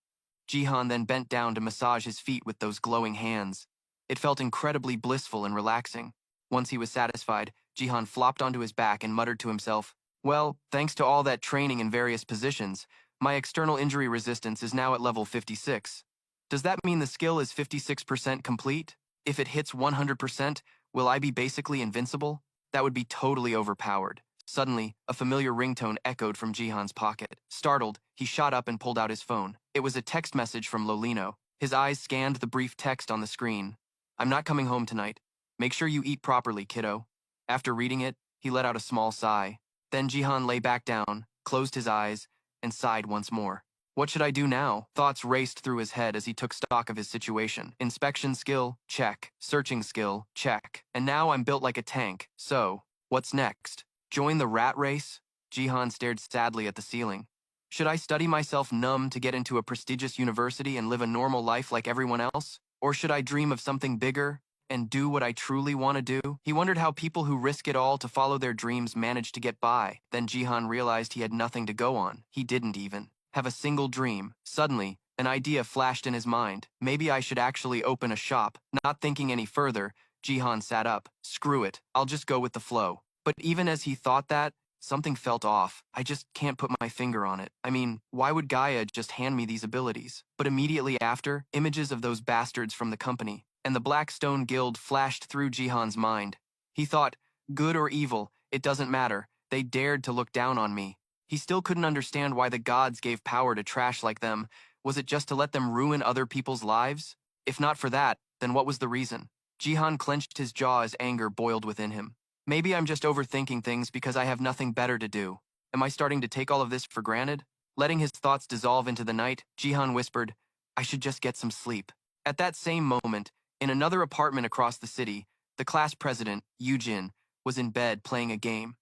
Jihan then bent down to massage his feet with those glowing hands. It felt incredibly blissful and relaxing. Once he was satisfied, Jihan flopped onto his back and muttered to himself, well, thanks to all that training in various positions, my external injury resistance is now at level 56. Does that mean the skill is 56% complete? If it hits 100%, will I be basically invincible? That would be totally overpowered. Suddenly, a familiar ringtone echoed from Jihan's pocket. Startled, he shot up and pulled out his phone. It was a text message from Lolino. His eyes scanned the brief text on the screen. I'm not coming home tonight. Make sure you eat properly, kiddo. After reading it, he let out a small sigh. Then Jihan lay back down, closed his eyes, and sighed once more. What should I do now? Thoughts raced through his head as he took stock of his situation. Inspection skill, check. Searching skill, check. And now I'm built like a tank. So, what's next? Join the rat race? Jihan stared sadly at the ceiling. Should I study myself numb to get into a prestigious university and live a normal life like everyone else? Or should I dream of something bigger and do what I truly want to do? He wondered how people who risk it all to follow their dreams manage to get by. Then Jihan realized he had nothing to go on. He didn't even have a single dream. Suddenly, an idea flashed in his mind. Maybe I should actually open a shop. Not thinking any further, Jihan sat up. Screw it, I'll just go with the flow. But even as he thought that, something felt off. I just can't put my finger on it. I mean, why would Gaia just hand me these abilities? But immediately after, images of those bastards from the company and the Blackstone Guild flashed through Jihan's mind. He thought, good or evil, it doesn't matter. They dared to look down on me. He still couldn't understand why the gods gave power to trash like them. Was it just to let them ruin other people's lives? If not for that, then what was the reason? Jihan clenched his jaw as anger boiled within him. Maybe I'm just overthinking things because I have nothing better to do. Am I starting to take all of this for granted? Letting his thoughts dissolve into the night, Jihan whispered, I should just get some sleep. At that same moment, in another apartment across the city, the class president, Yujin, was in bed playing a game.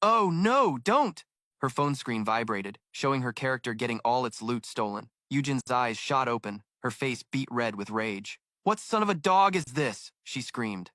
Oh no, don't! Her phone screen vibrated, showing her character getting all its loot stolen. Yujin's eyes shot open, her face beat red with rage. What son of a dog is this? She screamed.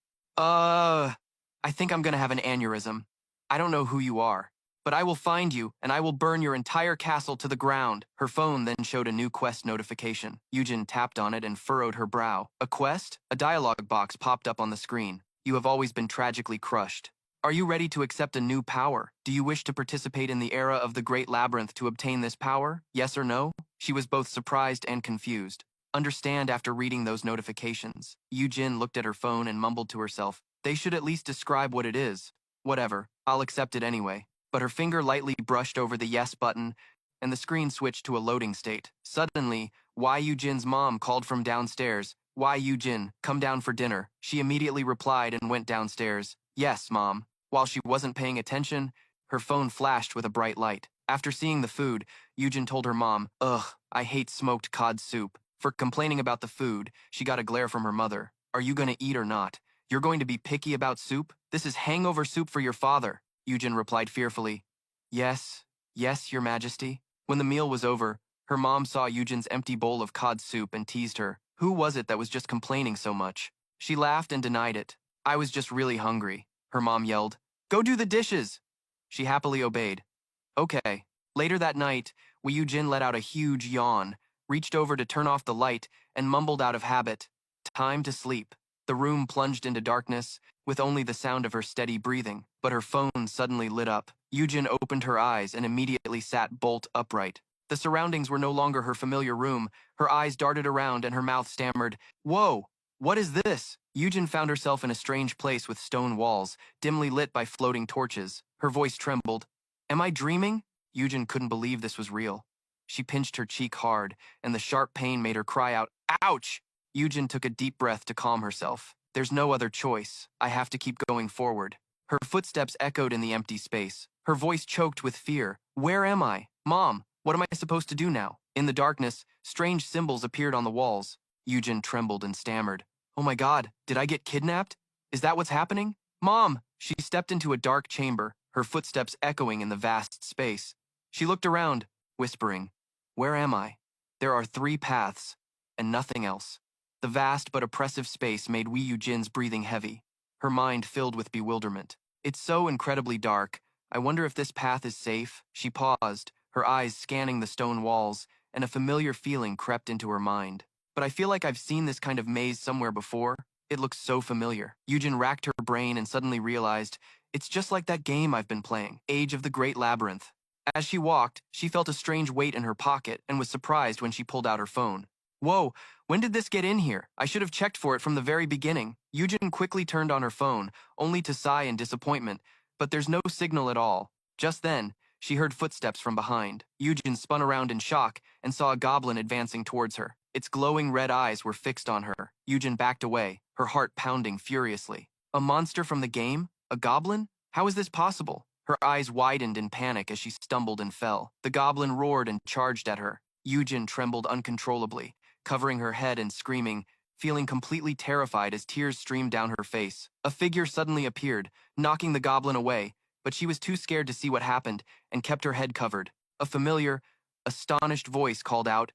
I think I'm gonna have an aneurysm. I don't know who you are, but I will find you and I will burn your entire castle to the ground. Her phone then showed a new quest notification. Yujin tapped on it and furrowed her brow. A quest? A dialogue box popped up on the screen. You have always been tragically crushed. Are you ready to accept a new power? Do you wish to participate in the era of the Great Labyrinth to obtain this power? Yes or no? She was both surprised and confused. Understand after reading those notifications. Yujin looked at her phone and mumbled to herself. They should at least describe what it is. Whatever, I'll accept it anyway. But her finger lightly brushed over the yes button, and the screen switched to a loading state. Suddenly, Wei Yujin's mom called from downstairs. Wei Yujin, come down for dinner. She immediately replied and went downstairs. Yes, Mom. While she wasn't paying attention, her phone flashed with a bright light. After seeing the food, Yujin told her mom, Ugh, I hate smoked cod soup. For complaining about the food, she got a glare from her mother. Are you gonna eat or not? You're going to be picky about soup? This is hangover soup for your father, Yujin replied fearfully. Yes, yes, Your Majesty. When the meal was over, her mom saw Yujin's empty bowl of cod soup and teased her. Who was it that was just complaining so much? She laughed and denied it. I was just really hungry, her mom yelled. Go do the dishes! She happily obeyed. Okay. Later that night, Wei Yujin let out a huge yawn, reached over to turn off the light, and mumbled out of habit, Time to sleep. The room plunged into darkness, with only the sound of her steady breathing, but her phone suddenly lit up. Yujin opened her eyes and immediately sat bolt upright. The surroundings were no longer her familiar room. Her eyes darted around and her mouth stammered, Whoa! What is this? Yujin found herself in a strange place with stone walls, dimly lit by floating torches. Her voice trembled. Am I dreaming? Yujin couldn't believe this was real. She pinched her cheek hard, and the sharp pain made her cry out, Ouch! Yujin took a deep breath to calm herself. There's no other choice. I have to keep going forward. Her footsteps echoed in the empty space. Her voice choked with fear. Where am I? Mom, what am I supposed to do now? In the darkness, strange symbols appeared on the walls. Yujin trembled and stammered. Oh my God, did I get kidnapped? Is that what's happening? Mom! She stepped into a dark chamber, her footsteps echoing in the vast space. She looked around, whispering, Where am I? There are 3 paths, and nothing else. The vast but oppressive space made Wei Yujin's breathing heavy, her mind filled with bewilderment. It's so incredibly dark. I wonder if this path is safe. She paused, her eyes scanning the stone walls, and a familiar feeling crept into her mind. But I feel like I've seen this kind of maze somewhere before. It looks so familiar. Yujin racked her brain and suddenly realized, it's just like that game I've been playing, Age of the Great Labyrinth. As she walked, she felt a strange weight in her pocket and was surprised when she pulled out her phone. Whoa, when did this get in here? I should have checked for it from the very beginning. Yujin quickly turned on her phone, only to sigh in disappointment, but there's no signal at all. Just then, she heard footsteps from behind. Yujin spun around in shock and saw a goblin advancing towards her. Its glowing red eyes were fixed on her. Yujin backed away, her heart pounding furiously. A monster from the game? A goblin? How is this possible? Her eyes widened in panic as she stumbled and fell. The goblin roared and charged at her. Yujin trembled uncontrollably, covering her head and screaming, feeling completely terrified as tears streamed down her face. A figure suddenly appeared, knocking the goblin away, but she was too scared to see what happened and kept her head covered. A familiar, astonished voice called out,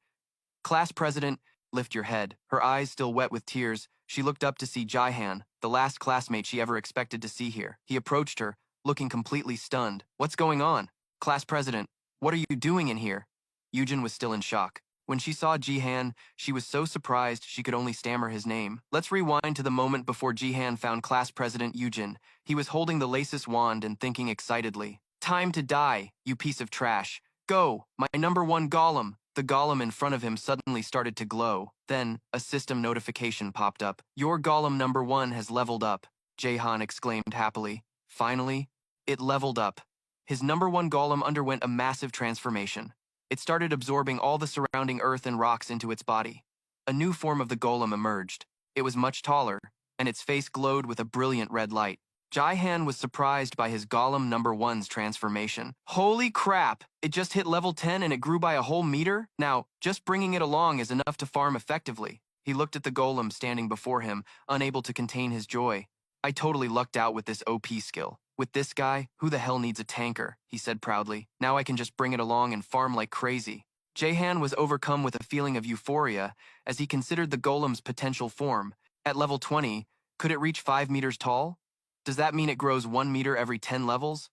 Class President, lift your head. Her eyes still wet with tears, she looked up to see Jihan, the last classmate she ever expected to see here. He approached her, looking completely stunned. What's going on? Class President, what are you doing in here? Yujin was still in shock. When she saw Jihan, she was so surprised she could only stammer his name. Let's rewind to the moment before Jihan found Class President Yujin. He was holding the Lasis wand and thinking excitedly. Time to die, you piece of trash. Go, my #1 golem. The golem in front of him suddenly started to glow. Then, a system notification popped up. Your golem #1 has leveled up, Jihan exclaimed happily. Finally, it leveled up. His #1 golem underwent a massive transformation. It started absorbing all the surrounding earth and rocks into its body. A new form of the golem emerged. It was much taller, and its face glowed with a brilliant red light. Jihan was surprised by his golem #1's transformation. Holy crap! It just hit level 10 and it grew by a whole meter? Now, just bringing it along is enough to farm effectively. He looked at the golem standing before him, unable to contain his joy. I totally lucked out with this OP skill. With this guy, who the hell needs a tanker? He said proudly. Now I can just bring it along and farm like crazy. Jihan was overcome with a feeling of euphoria as he considered the golem's potential form. At level 20, could it reach 5 meters tall? Does that mean it grows 1 meter every 10 levels?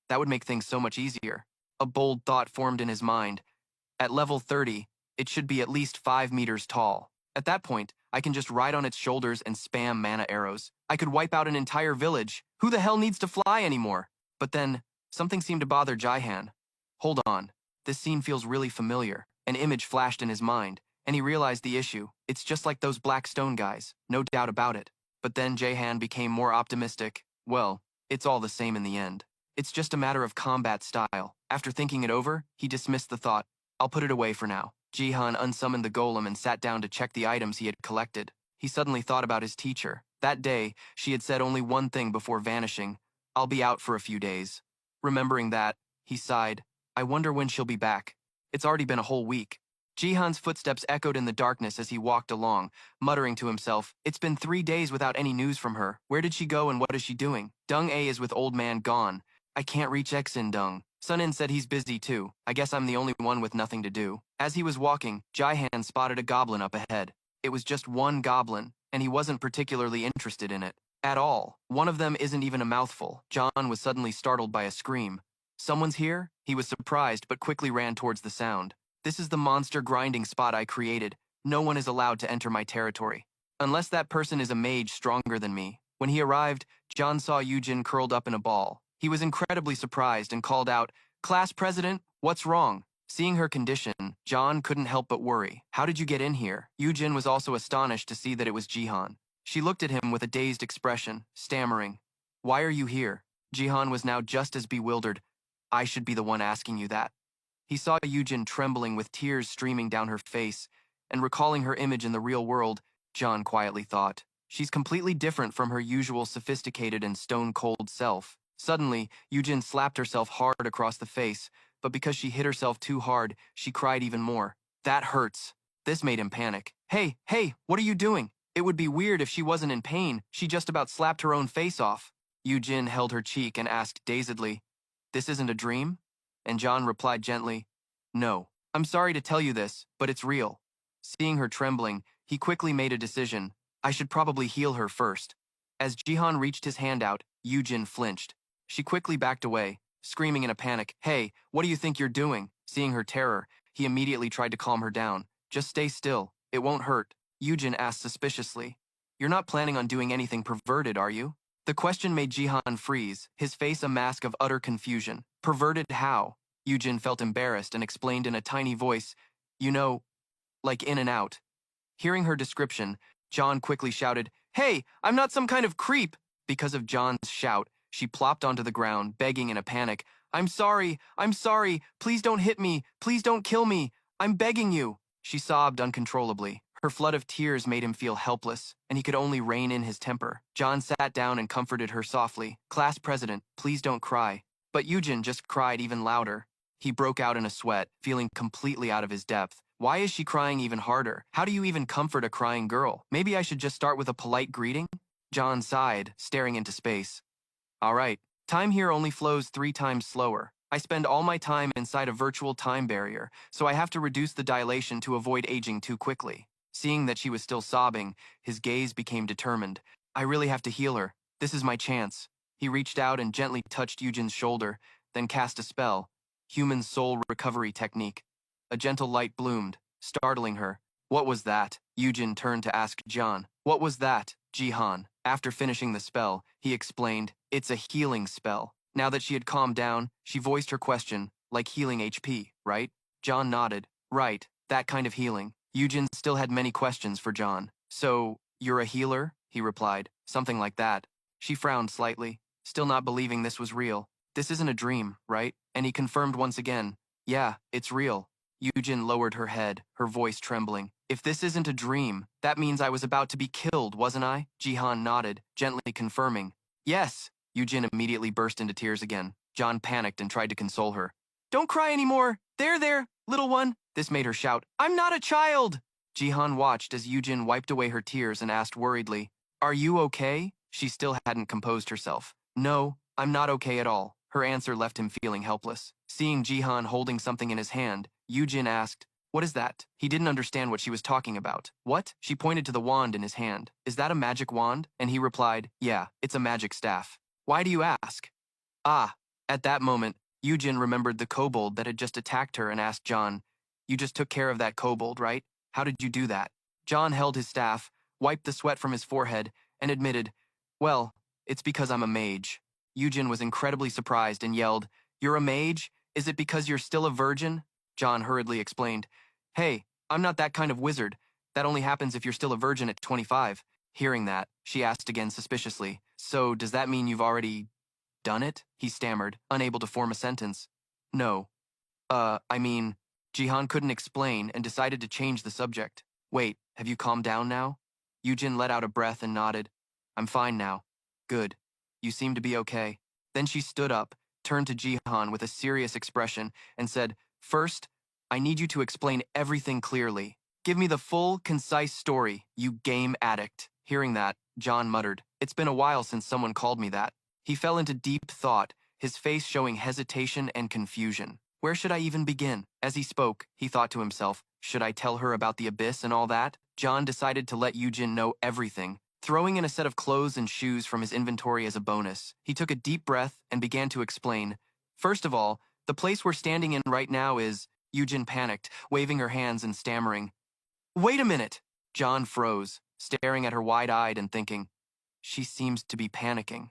That would make things so much easier. A bold thought formed in his mind. At level 30, it should be at least 5 meters tall. At that point, I can just ride on its shoulders and spam mana arrows. I could wipe out an entire village. Who the hell needs to fly anymore? But then, something seemed to bother Jihan. Hold on. This scene feels really familiar. An image flashed in his mind, and he realized the issue. It's just like those black stone guys, no doubt about it. But then Jihan became more optimistic. Well, it's all the same in the end. It's just a matter of combat style. After thinking it over, he dismissed the thought. I'll put it away for now. Jihan unsummoned the golem and sat down to check the items he had collected. He suddenly thought about his teacher. That day, she had said only one thing before vanishing. I'll be out for a few days. Remembering that, he sighed. I wonder when she'll be back. It's already been a whole week. Jihan's footsteps echoed in the darkness as he walked along, muttering to himself, it's been 3 days without any news from her. Where did she go and what is she doing? Dung A is with old man gone. I can't reach Xin Dung. Sunin said he's busy too. I guess I'm the only one with nothing to do. As he was walking, Jihan spotted a goblin up ahead. It was just one goblin, and he wasn't particularly interested in it. At all. One of them isn't even a mouthful. John was suddenly startled by a scream. Someone's here? He was surprised but quickly ran towards the sound. This is the monster grinding spot I created. No one is allowed to enter my territory. Unless that person is a mage stronger than me. When he arrived, John saw Yujin curled up in a ball. He was incredibly surprised and called out, Class President, what's wrong? Seeing her condition, John couldn't help but worry. How did you get in here? Yujin was also astonished to see that it was Jihan. She looked at him with a dazed expression, stammering. Why are you here? Jihan was now just as bewildered. I should be the one asking you that. He saw Yujin trembling with tears streaming down her face, and recalling her image in the real world, John quietly thought, she's completely different from her usual sophisticated and stone-cold self. Suddenly, Yujin slapped herself hard across the face, but because she hit herself too hard, she cried even more. That hurts. This made him panic. Hey, what are you doing? It would be weird if she wasn't in pain. She just about slapped her own face off. Yujin held her cheek and asked dazedly, This isn't a dream? And John replied gently, No. I'm sorry to tell you this, but it's real. Seeing her trembling, he quickly made a decision. I should probably heal her first. As Jihan reached his hand out, Yujin flinched. She quickly backed away, screaming in a panic, Hey, what do you think you're doing? Seeing her terror, he immediately tried to calm her down. Just stay still. It won't hurt. Yujin asked suspiciously. You're not planning on doing anything perverted, are you? The question made Jihan freeze, his face a mask of utter confusion. Perverted how? Yujin felt embarrassed and explained in a tiny voice, You know, like in and out. Hearing her description, John quickly shouted, Hey, I'm not some kind of creep! Because of John's shout, she plopped onto the ground, begging in a panic, I'm sorry, please don't hit me, please don't kill me, I'm begging you. She sobbed uncontrollably. Her flood of tears made him feel helpless, and he could only rein in his temper. John sat down and comforted her softly. Class President, please don't cry. But Yujin just cried even louder. He broke out in a sweat, feeling completely out of his depth. Why is she crying even harder? How do you even comfort a crying girl? Maybe I should just start with a polite greeting? John sighed, staring into space. All right, time here only flows 3 times slower. I spend all my time inside a virtual time barrier, so I have to reduce the dilation to avoid aging too quickly. Seeing that she was still sobbing, his gaze became determined. I really have to heal her. This is my chance. He reached out and gently touched Yujin's shoulder, then cast a spell. Human soul recovery technique. A gentle light bloomed, startling her. What was that? Yujin turned to ask John. What was that? Jihan. After finishing the spell, he explained, it's a healing spell. Now that she had calmed down, she voiced her question, like healing HP, right? John nodded. Right, that kind of healing. Yujin still had many questions for John. So, you're a healer? He replied. Something like that. She frowned slightly, still not believing this was real. This isn't a dream, right? And he confirmed once again. Yeah, it's real. Yujin lowered her head, her voice trembling. If this isn't a dream, that means I was about to be killed, wasn't I? Jihan nodded, gently confirming. Yes. Yujin immediately burst into tears again. John panicked and tried to console her. Don't cry anymore. There, little one. This made her shout, I'm not a child! Jihan watched as Yujin wiped away her tears and asked worriedly, Are you okay? She still hadn't composed herself. No, I'm not okay at all. Her answer left him feeling helpless. Seeing Jihan holding something in his hand, Yujin asked, What is that? He didn't understand what she was talking about. What? She pointed to the wand in his hand. Is that a magic wand? And he replied, Yeah, it's a magic staff. Why do you ask? Ah, at that moment, Yujin remembered the kobold that had just attacked her and asked John, You just took care of that kobold, right? How did you do that? John held his staff, wiped the sweat from his forehead, and admitted, Well, it's because I'm a mage. Yujin was incredibly surprised and yelled, You're a mage? Is it because you're still a virgin? John hurriedly explained, Hey, I'm not that kind of wizard. That only happens if you're still a virgin at 25. Hearing that, she asked again suspiciously, So does that mean you've already Done it? He stammered, unable to form a sentence. No. I mean, Jihan couldn't explain and decided to change the subject. Wait, have you calmed down now? Yujin let out a breath and nodded. I'm fine now. Good. You seem to be okay. Then she stood up, turned to Jihan with a serious expression, and said, First, I need you to explain everything clearly. Give me the full, concise story, you game addict. Hearing that, John muttered, It's been a while since someone called me that. He fell into deep thought, his face showing hesitation and confusion. Where should I even begin? As he spoke, he thought to himself, should I tell her about the abyss and all that? John decided to let Yujin know everything. Throwing in a set of clothes and shoes from his inventory as a bonus, he took a deep breath and began to explain. First of all, the place we're standing in right now is... Yujin panicked, waving her hands and stammering. Wait a minute! John froze, staring at her wide-eyed and thinking, she seems to be panicking.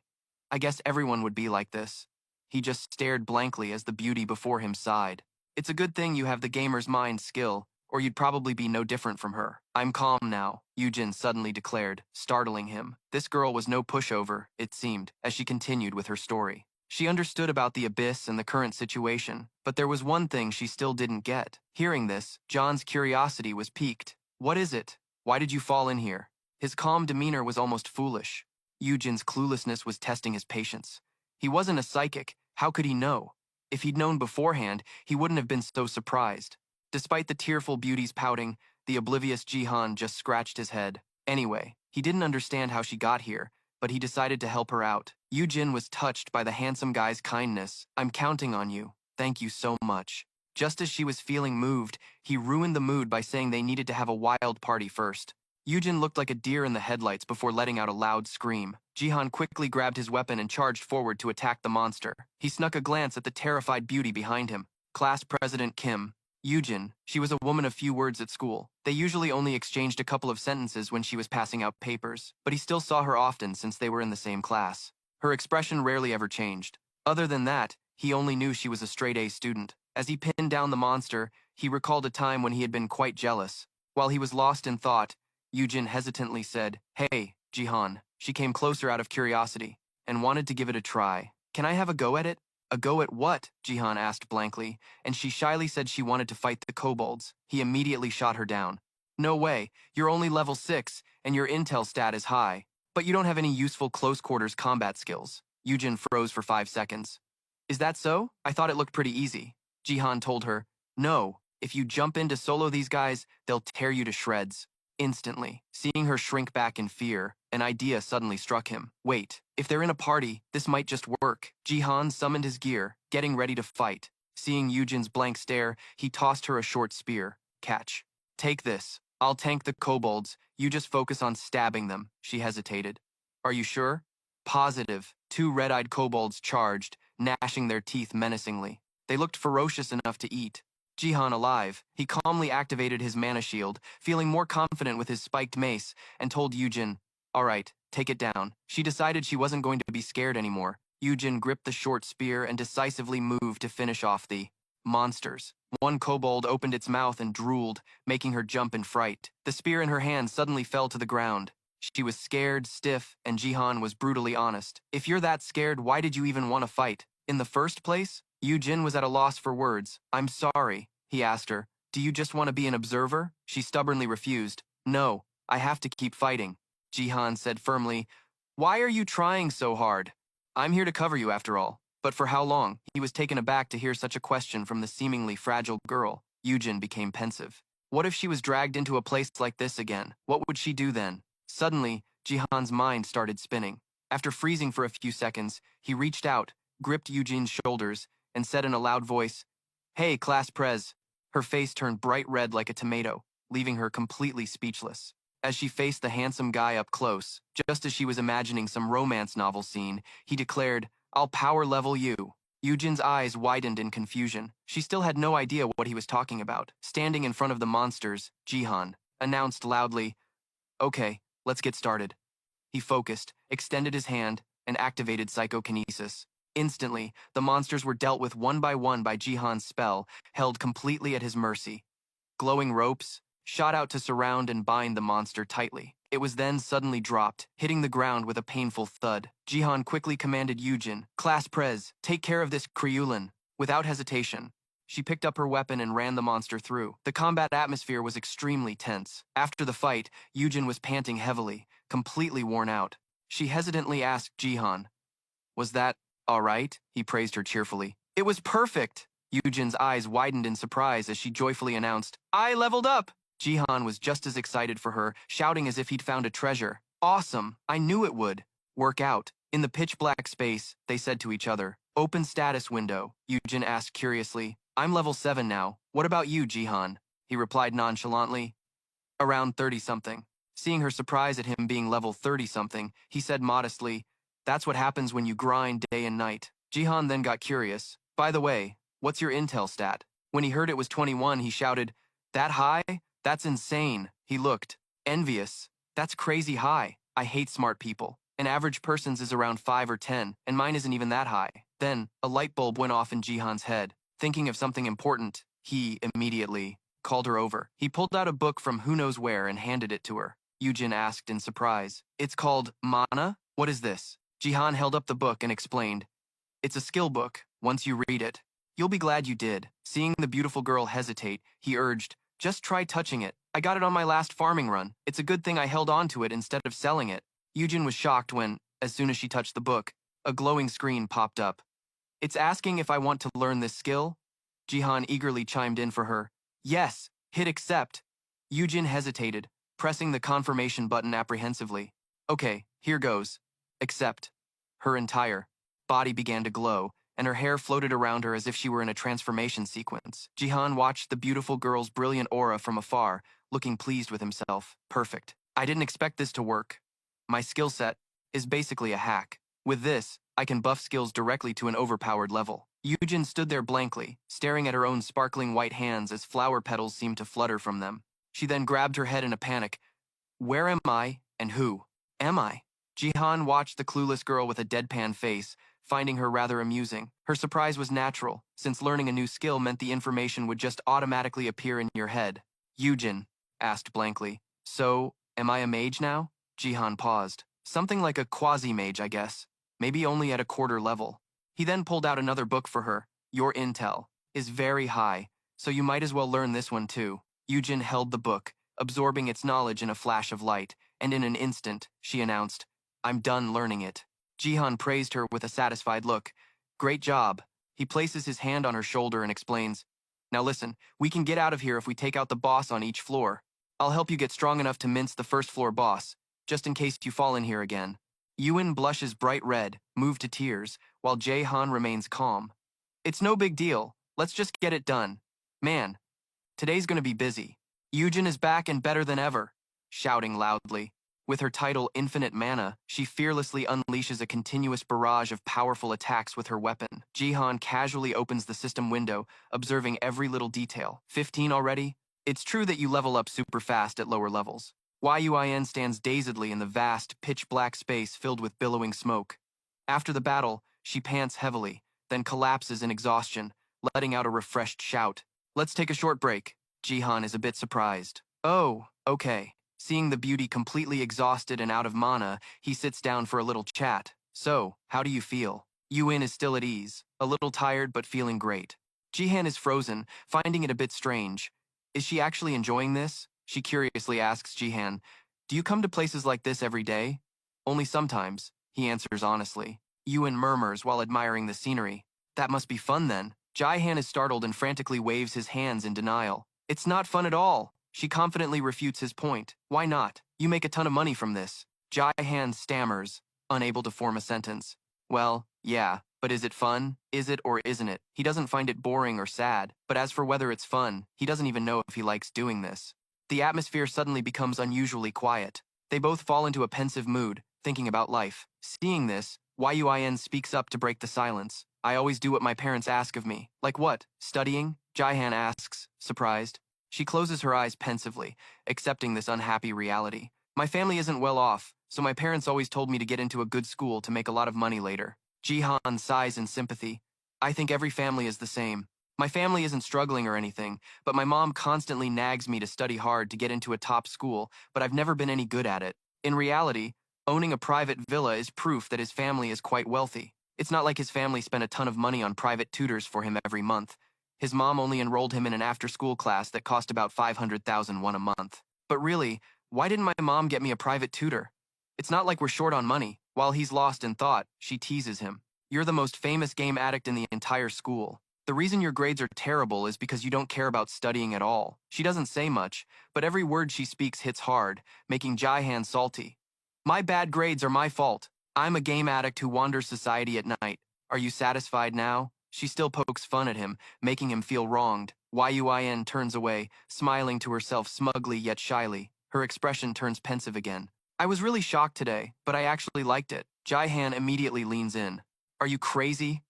I guess everyone would be like this. He just stared blankly as the beauty before him sighed. It's a good thing you have the gamer's mind skill, or you'd probably be no different from her. I'm calm now, Yujin suddenly declared, startling him. This girl was no pushover, it seemed, as she continued with her story. She understood about the abyss and the current situation, but there was one thing she still didn't get. Hearing this, John's curiosity was piqued. What is it? Why did you fall in here? His calm demeanor was almost foolish. Yujin's cluelessness was testing his patience. He wasn't a psychic. How could he know? If he'd known beforehand, he wouldn't have been so surprised. Despite the tearful beauties pouting, the oblivious Jihan just scratched his head. Anyway, he didn't understand how she got here, but he decided to help her out. Yujin was touched by the handsome guy's kindness. I'm counting on you. Thank you so much. Just as she was feeling moved, he ruined the mood by saying they needed to have a wild party first. Yujin looked like a deer in the headlights before letting out a loud scream. Jihan quickly grabbed his weapon and charged forward to attack the monster. He snuck a glance at the terrified beauty behind him. Class President Kim. Yujin, she was a woman of few words at school. They usually only exchanged a couple of sentences when she was passing out papers, but he still saw her often since they were in the same class. Her expression rarely ever changed. Other than that, he only knew she was a straight-A student. As he pinned down the monster, he recalled a time when he had been quite jealous. While he was lost in thought, Yujin hesitantly said, Hey, Jihan. She came closer out of curiosity and wanted to give it a try. Can I have a go at it? A go at what? Jihan asked blankly, and she shyly said she wanted to fight the kobolds. He immediately shot her down. No way, you're only level 6, and your intel stat is high. But you don't have any useful close-quarters combat skills. Yujin froze for 5 seconds. Is that so? I thought it looked pretty easy. Jihan told her, No, if you jump in to solo these guys, they'll tear you to shreds. Instantly, seeing her shrink back in fear, an idea suddenly struck him. Wait, if they're in a party, this might just work. Jihan summoned his gear, getting ready to fight. Seeing Yujin's blank stare, he tossed her a short spear. Catch. Take this. I'll tank the kobolds. You just focus on stabbing them. She hesitated. Are you sure? Positive. 2 red-eyed kobolds charged, gnashing their teeth menacingly. They looked ferocious enough to eat. Jihan alive, he calmly activated his mana shield, feeling more confident with his spiked mace, and told Yujin, All right, take it down. She decided she wasn't going to be scared anymore. Yujin gripped the short spear and decisively moved to finish off the monsters. One kobold opened its mouth and drooled, making her jump in fright. The spear in her hand suddenly fell to the ground. She was scared, stiff, and Jihan was brutally honest. If you're that scared, why did you even want to fight? In the first place? Yujin was at a loss for words. I'm sorry, he asked her. Do you just want to be an observer? She stubbornly refused. No, I have to keep fighting. Jihan said firmly, Why are you trying so hard? I'm here to cover you after all. But for how long? He was taken aback to hear such a question from the seemingly fragile girl. Yujin became pensive. What if she was dragged into a place like this again? What would she do then? Suddenly, Jihan's mind started spinning. After freezing for a few seconds, he reached out, gripped Yujin's shoulders, and said in a loud voice, Hey, Class Prez. Her face turned bright red like a tomato, leaving her completely speechless. As she faced the handsome guy up close, just as she was imagining some romance novel scene, he declared, I'll power level you. Yujin's eyes widened in confusion. She still had no idea what he was talking about. Standing in front of the monsters, Jihan announced loudly, Okay, let's get started. He focused, extended his hand, and activated psychokinesis. Instantly, the monsters were dealt with one by Jihan's spell, held completely at his mercy. Glowing ropes, shot out to surround and bind the monster tightly. It was then suddenly dropped, hitting the ground with a painful thud. Jihan quickly commanded Yujin, "Class Prez, take care of this Kryulin." Without hesitation, she picked up her weapon and ran the monster through. The combat atmosphere was extremely tense. After the fight, Yujin was panting heavily, completely worn out. She hesitantly asked Jihan, "Was that all right?" He praised her cheerfully. "It was perfect!" Yujin's eyes widened in surprise as she joyfully announced, "I leveled up!" Jihan was just as excited for her, shouting as if he'd found a treasure. "Awesome! I knew it would work out." In the pitch-black space, they said to each other, "Open status window," Yujin asked curiously. "I'm level 7 now. What about you, Jihan?" He replied nonchalantly, "Around 30-something. Seeing her surprise at him being level 30-something, he said modestly, "That's what happens when you grind day and night." Jihan then got curious. "By the way, what's your intel stat?" When he heard it was 21, he shouted, "That high? That's insane." He looked envious. "That's crazy high. I hate smart people. An average person's is around 5 or 10, and mine isn't even that high." Then, a light bulb went off in Jihan's head. Thinking of something important, he immediately called her over. He pulled out a book from who knows where and handed it to her. Yujin asked in surprise, "It's called Mana? What is this?" Jihan held up the book and explained, "It's a skill book. Once you read it, you'll be glad you did." Seeing the beautiful girl hesitate, he urged, "Just try touching it. I got it on my last farming run. It's a good thing I held on to it instead of selling it." Yujin was shocked when, as soon as she touched the book, a glowing screen popped up. "It's asking if I want to learn this skill?" Jihan eagerly chimed in for her. "Yes, hit accept." Yujin hesitated, pressing the confirmation button apprehensively. "Okay, here goes. Accept." Her entire body began to glow, and her hair floated around her as if she were in a transformation sequence. Jihan watched the beautiful girl's brilliant aura from afar, looking pleased with himself. "Perfect. I didn't expect this to work. My skill set is basically a hack. With this, I can buff skills directly to an overpowered level." Yujin stood there blankly, staring at her own sparkling white hands as flower petals seemed to flutter from them. She then grabbed her head in a panic. "Where am I, and who am I?" Jihan watched the clueless girl with a deadpan face, finding her rather amusing. Her surprise was natural, since learning a new skill meant the information would just automatically appear in your head. Yujin asked blankly, "So, am I a mage now?" Jihan paused. "Something like a quasi-mage, I guess. Maybe only at a quarter level." He then pulled out another book for her. "Your intel is very high, so you might as well learn this one too." Yujin held the book, absorbing its knowledge in a flash of light, and in an instant, she announced, "I'm done learning it." Jihan praised her with a satisfied look. "Great job." He places his hand on her shoulder and explains, "Now listen, we can get out of here if we take out the boss on each floor. I'll help you get strong enough to mince the first floor boss, just in case you fall in here again." Yuen blushes bright red, moved to tears, while Jae-han remains calm. "It's no big deal. Let's just get it done. Man, today's gonna be busy." Yujin is back and better than ever, shouting loudly. With her title Infinite Mana, she fearlessly unleashes a continuous barrage of powerful attacks with her weapon. Jihan casually opens the system window, observing every little detail. 15 already? It's true that you level up super fast at lower levels. Yuin stands dazedly in the vast, pitch-black space filled with billowing smoke. After the battle, she pants heavily, then collapses in exhaustion, letting out a refreshed shout. "Let's take a short break." Jihan is a bit surprised. "Oh, okay." Seeing the beauty completely exhausted and out of mana, he sits down for a little chat. "So, how do you feel?" Yuin is still at ease, a little tired but feeling great. Jihan is frozen, finding it a bit strange. Is she actually enjoying this? She curiously asks Jihan, "Do you come to places like this every day?" "Only sometimes," he answers honestly. Yuan murmurs while admiring the scenery. "That must be fun then." Jihan is startled and frantically waves his hands in denial. "It's not fun at all." She confidently refutes his point. "Why not? You make a ton of money from this." Jihan stammers, unable to form a sentence. "Well, yeah, but is it fun? Is it or isn't it?" He doesn't find it boring or sad, but as for whether it's fun, he doesn't even know if he likes doing this. The atmosphere suddenly becomes unusually quiet. They both fall into a pensive mood, thinking about life. Seeing this, Yuin speaks up to break the silence. "I always do what my parents ask of me." "Like what? Studying?" Jihan asks, surprised. She closes her eyes pensively, accepting this unhappy reality. "My family isn't well off, so my parents always told me to get into a good school to make a lot of money later." Jihan sighs in sympathy. "I think every family is the same. My family isn't struggling or anything, but my mom constantly nags me to study hard to get into a top school, but I've never been any good at it. In reality, owning a private villa is proof that his family is quite wealthy. It's not like his family spent a ton of money on private tutors for him every month. His mom only enrolled him in an after-school class that cost about 500,000 won a month. But really, why didn't my mom get me a private tutor? It's not like we're short on money. While he's lost in thought, she teases him. You're the most famous game addict in the entire school. The reason your grades are terrible is because you don't care about studying at all. She doesn't say much, but every word she speaks hits hard, making Jaihan salty. My bad grades are my fault. I'm a game addict who wanders society at night. Are you satisfied now? She still pokes fun at him, making him feel wronged. Yuin turns away, smiling to herself smugly yet shyly. Her expression turns pensive again. I was really shocked today, but I actually liked it. Jaihan immediately leans in. Are you crazy?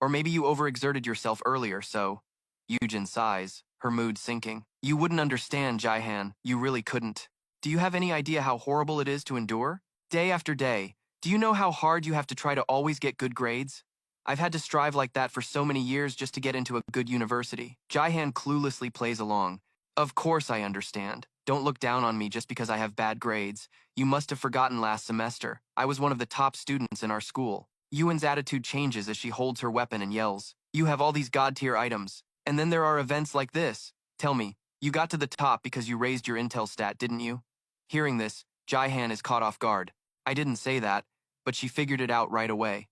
Or maybe you overexerted yourself earlier, so... Yujin sighs, her mood sinking. You wouldn't understand, Jaihan. You really couldn't. Do you have any idea how horrible it is to endure? Day after day. Do you know how hard you have to try to always get good grades? I've had to strive like that for so many years just to get into a good university. Jaihan cluelessly plays along. Of course I understand. Don't look down on me just because I have bad grades. You must have forgotten last semester. I was one of the top students in our school. Yuan's attitude changes as she holds her weapon and yells. You have all these god-tier items. And then there are events like this. Tell me, you got to the top because you raised your intel stat, didn't you? Hearing this, Jaihan is caught off guard. I didn't say that, but she figured it out right away.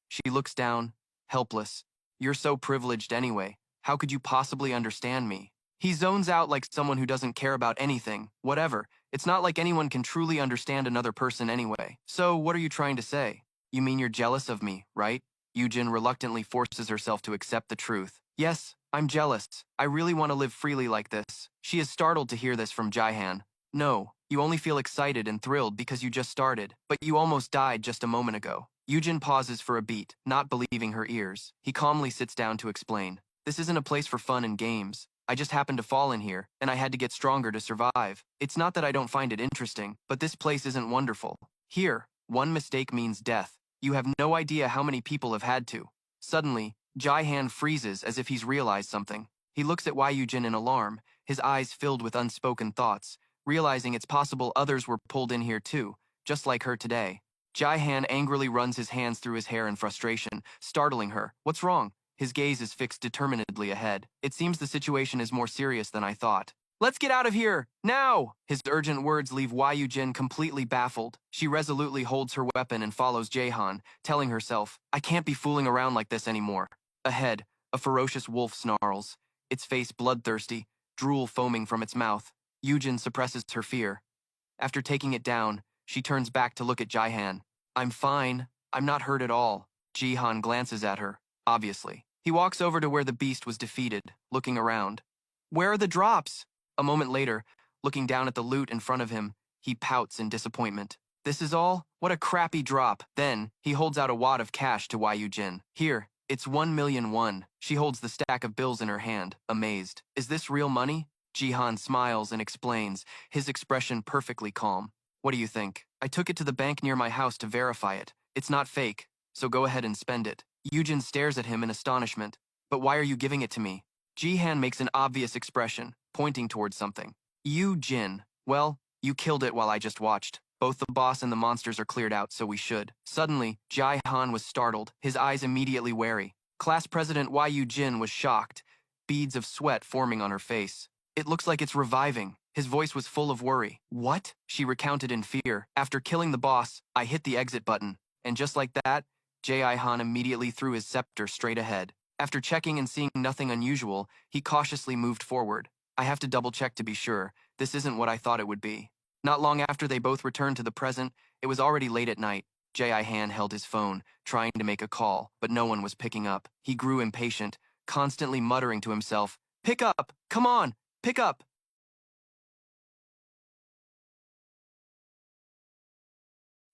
She looks down, helpless. You're so privileged anyway. How could you possibly understand me? He zones out like someone who doesn't care about anything, whatever. It's not like anyone can truly understand another person anyway. So, what are you trying to say? You mean you're jealous of me, right? Yujin reluctantly forces herself to accept the truth. Yes, I'm jealous. I really want to live freely like this. She is startled to hear this from Jaihan. No, you only feel excited and thrilled because you just started, but you almost died just a moment ago. Yujin pauses for a beat, not believing her ears. He calmly sits down to explain. This isn't a place for fun and games. I just happened to fall in here, and I had to get stronger to survive. It's not that I don't find it interesting, but this place isn't wonderful. Here, one mistake means death. You have no idea how many people have had to. Suddenly, Jaihan freezes as if he's realized something. He looks at Yujin in alarm, his eyes filled with unspoken thoughts, realizing it's possible others were pulled in here too, just like her today. Jaihan angrily runs his hands through his hair in frustration, startling her. What's wrong? His gaze is fixed determinedly ahead. It seems the situation is more serious than I thought. Let's get out of here! Now! His urgent words leave Yujin completely baffled. She resolutely holds her weapon and follows Jaihan, telling herself, I can't be fooling around like this anymore. Ahead, a ferocious wolf snarls, its face bloodthirsty, drool foaming from its mouth. Yujin suppresses her fear. After taking it down, she turns back to look at Jaihan. I'm fine. I'm not hurt at all. Jihan glances at her, obviously. He walks over to where the beast was defeated, looking around. Where are the drops? A moment later, looking down at the loot in front of him, he pouts in disappointment. This is all? What a crappy drop. Then, he holds out a wad of cash to Yujin. Here, it's 1,000,000 won. She holds the stack of bills in her hand, amazed. Is this real money? Jihan smiles and explains, his expression perfectly calm. What do you think? I took it to the bank near my house to verify it. It's not fake, so go ahead and spend it. Yujin stares at him in astonishment. But why are you giving it to me? Jihan makes an obvious expression, pointing towards something. Yujin. Well, you killed it while I just watched. Both the boss and the monsters are cleared out, so we should. Suddenly, Jaihan was startled, his eyes immediately wary. Class President Yujin was shocked, beads of sweat forming on her face. It looks like it's reviving. His voice was full of worry. What? She recounted in fear. After killing the boss, I hit the exit button. And just like that, Jaihan immediately threw his scepter straight ahead. After checking and seeing nothing unusual, he cautiously moved forward. I have to double-check to be sure. This isn't what I thought it would be. Not long after they both returned to the present, it was already late at night. Jaihan held his phone, trying to make a call, but no one was picking up. He grew impatient, constantly muttering to himself, Pick up! Come on! Pick up!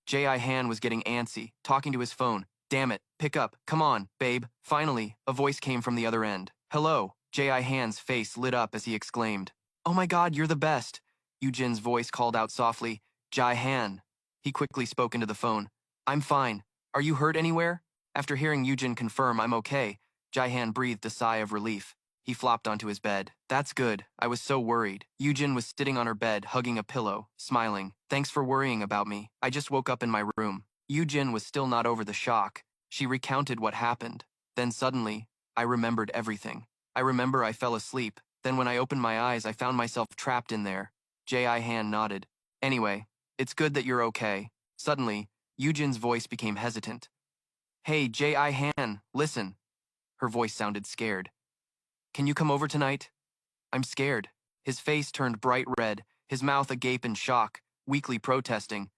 Jaihan was getting antsy, talking to his phone. Damn it, pick up, come on, babe. Finally, a voice came from the other end. Hello. Jaihan's face lit up as he exclaimed. Oh my god, you're the best. Yujin's voice called out softly. Jaihan. He quickly spoke into the phone. I'm fine. Are you hurt anywhere? After hearing Yujin confirm I'm okay, Jaihan breathed a sigh of relief. He flopped onto his bed. That's good. I was so worried. Yujin was sitting on her bed, hugging a pillow, smiling. Thanks for worrying about me. I just woke up in my room. Yujin was still not over the shock. She recounted what happened. Then suddenly, I remembered everything. I remember I fell asleep. Then when I opened my eyes, I found myself trapped in there. J.I. Han nodded. Anyway, it's good that you're okay. Suddenly, Yujin's voice became hesitant. Hey, J.I. Han, listen. Her voice sounded scared. Can you come over tonight? I'm scared. His face turned bright red, his mouth agape in shock, weakly protesting.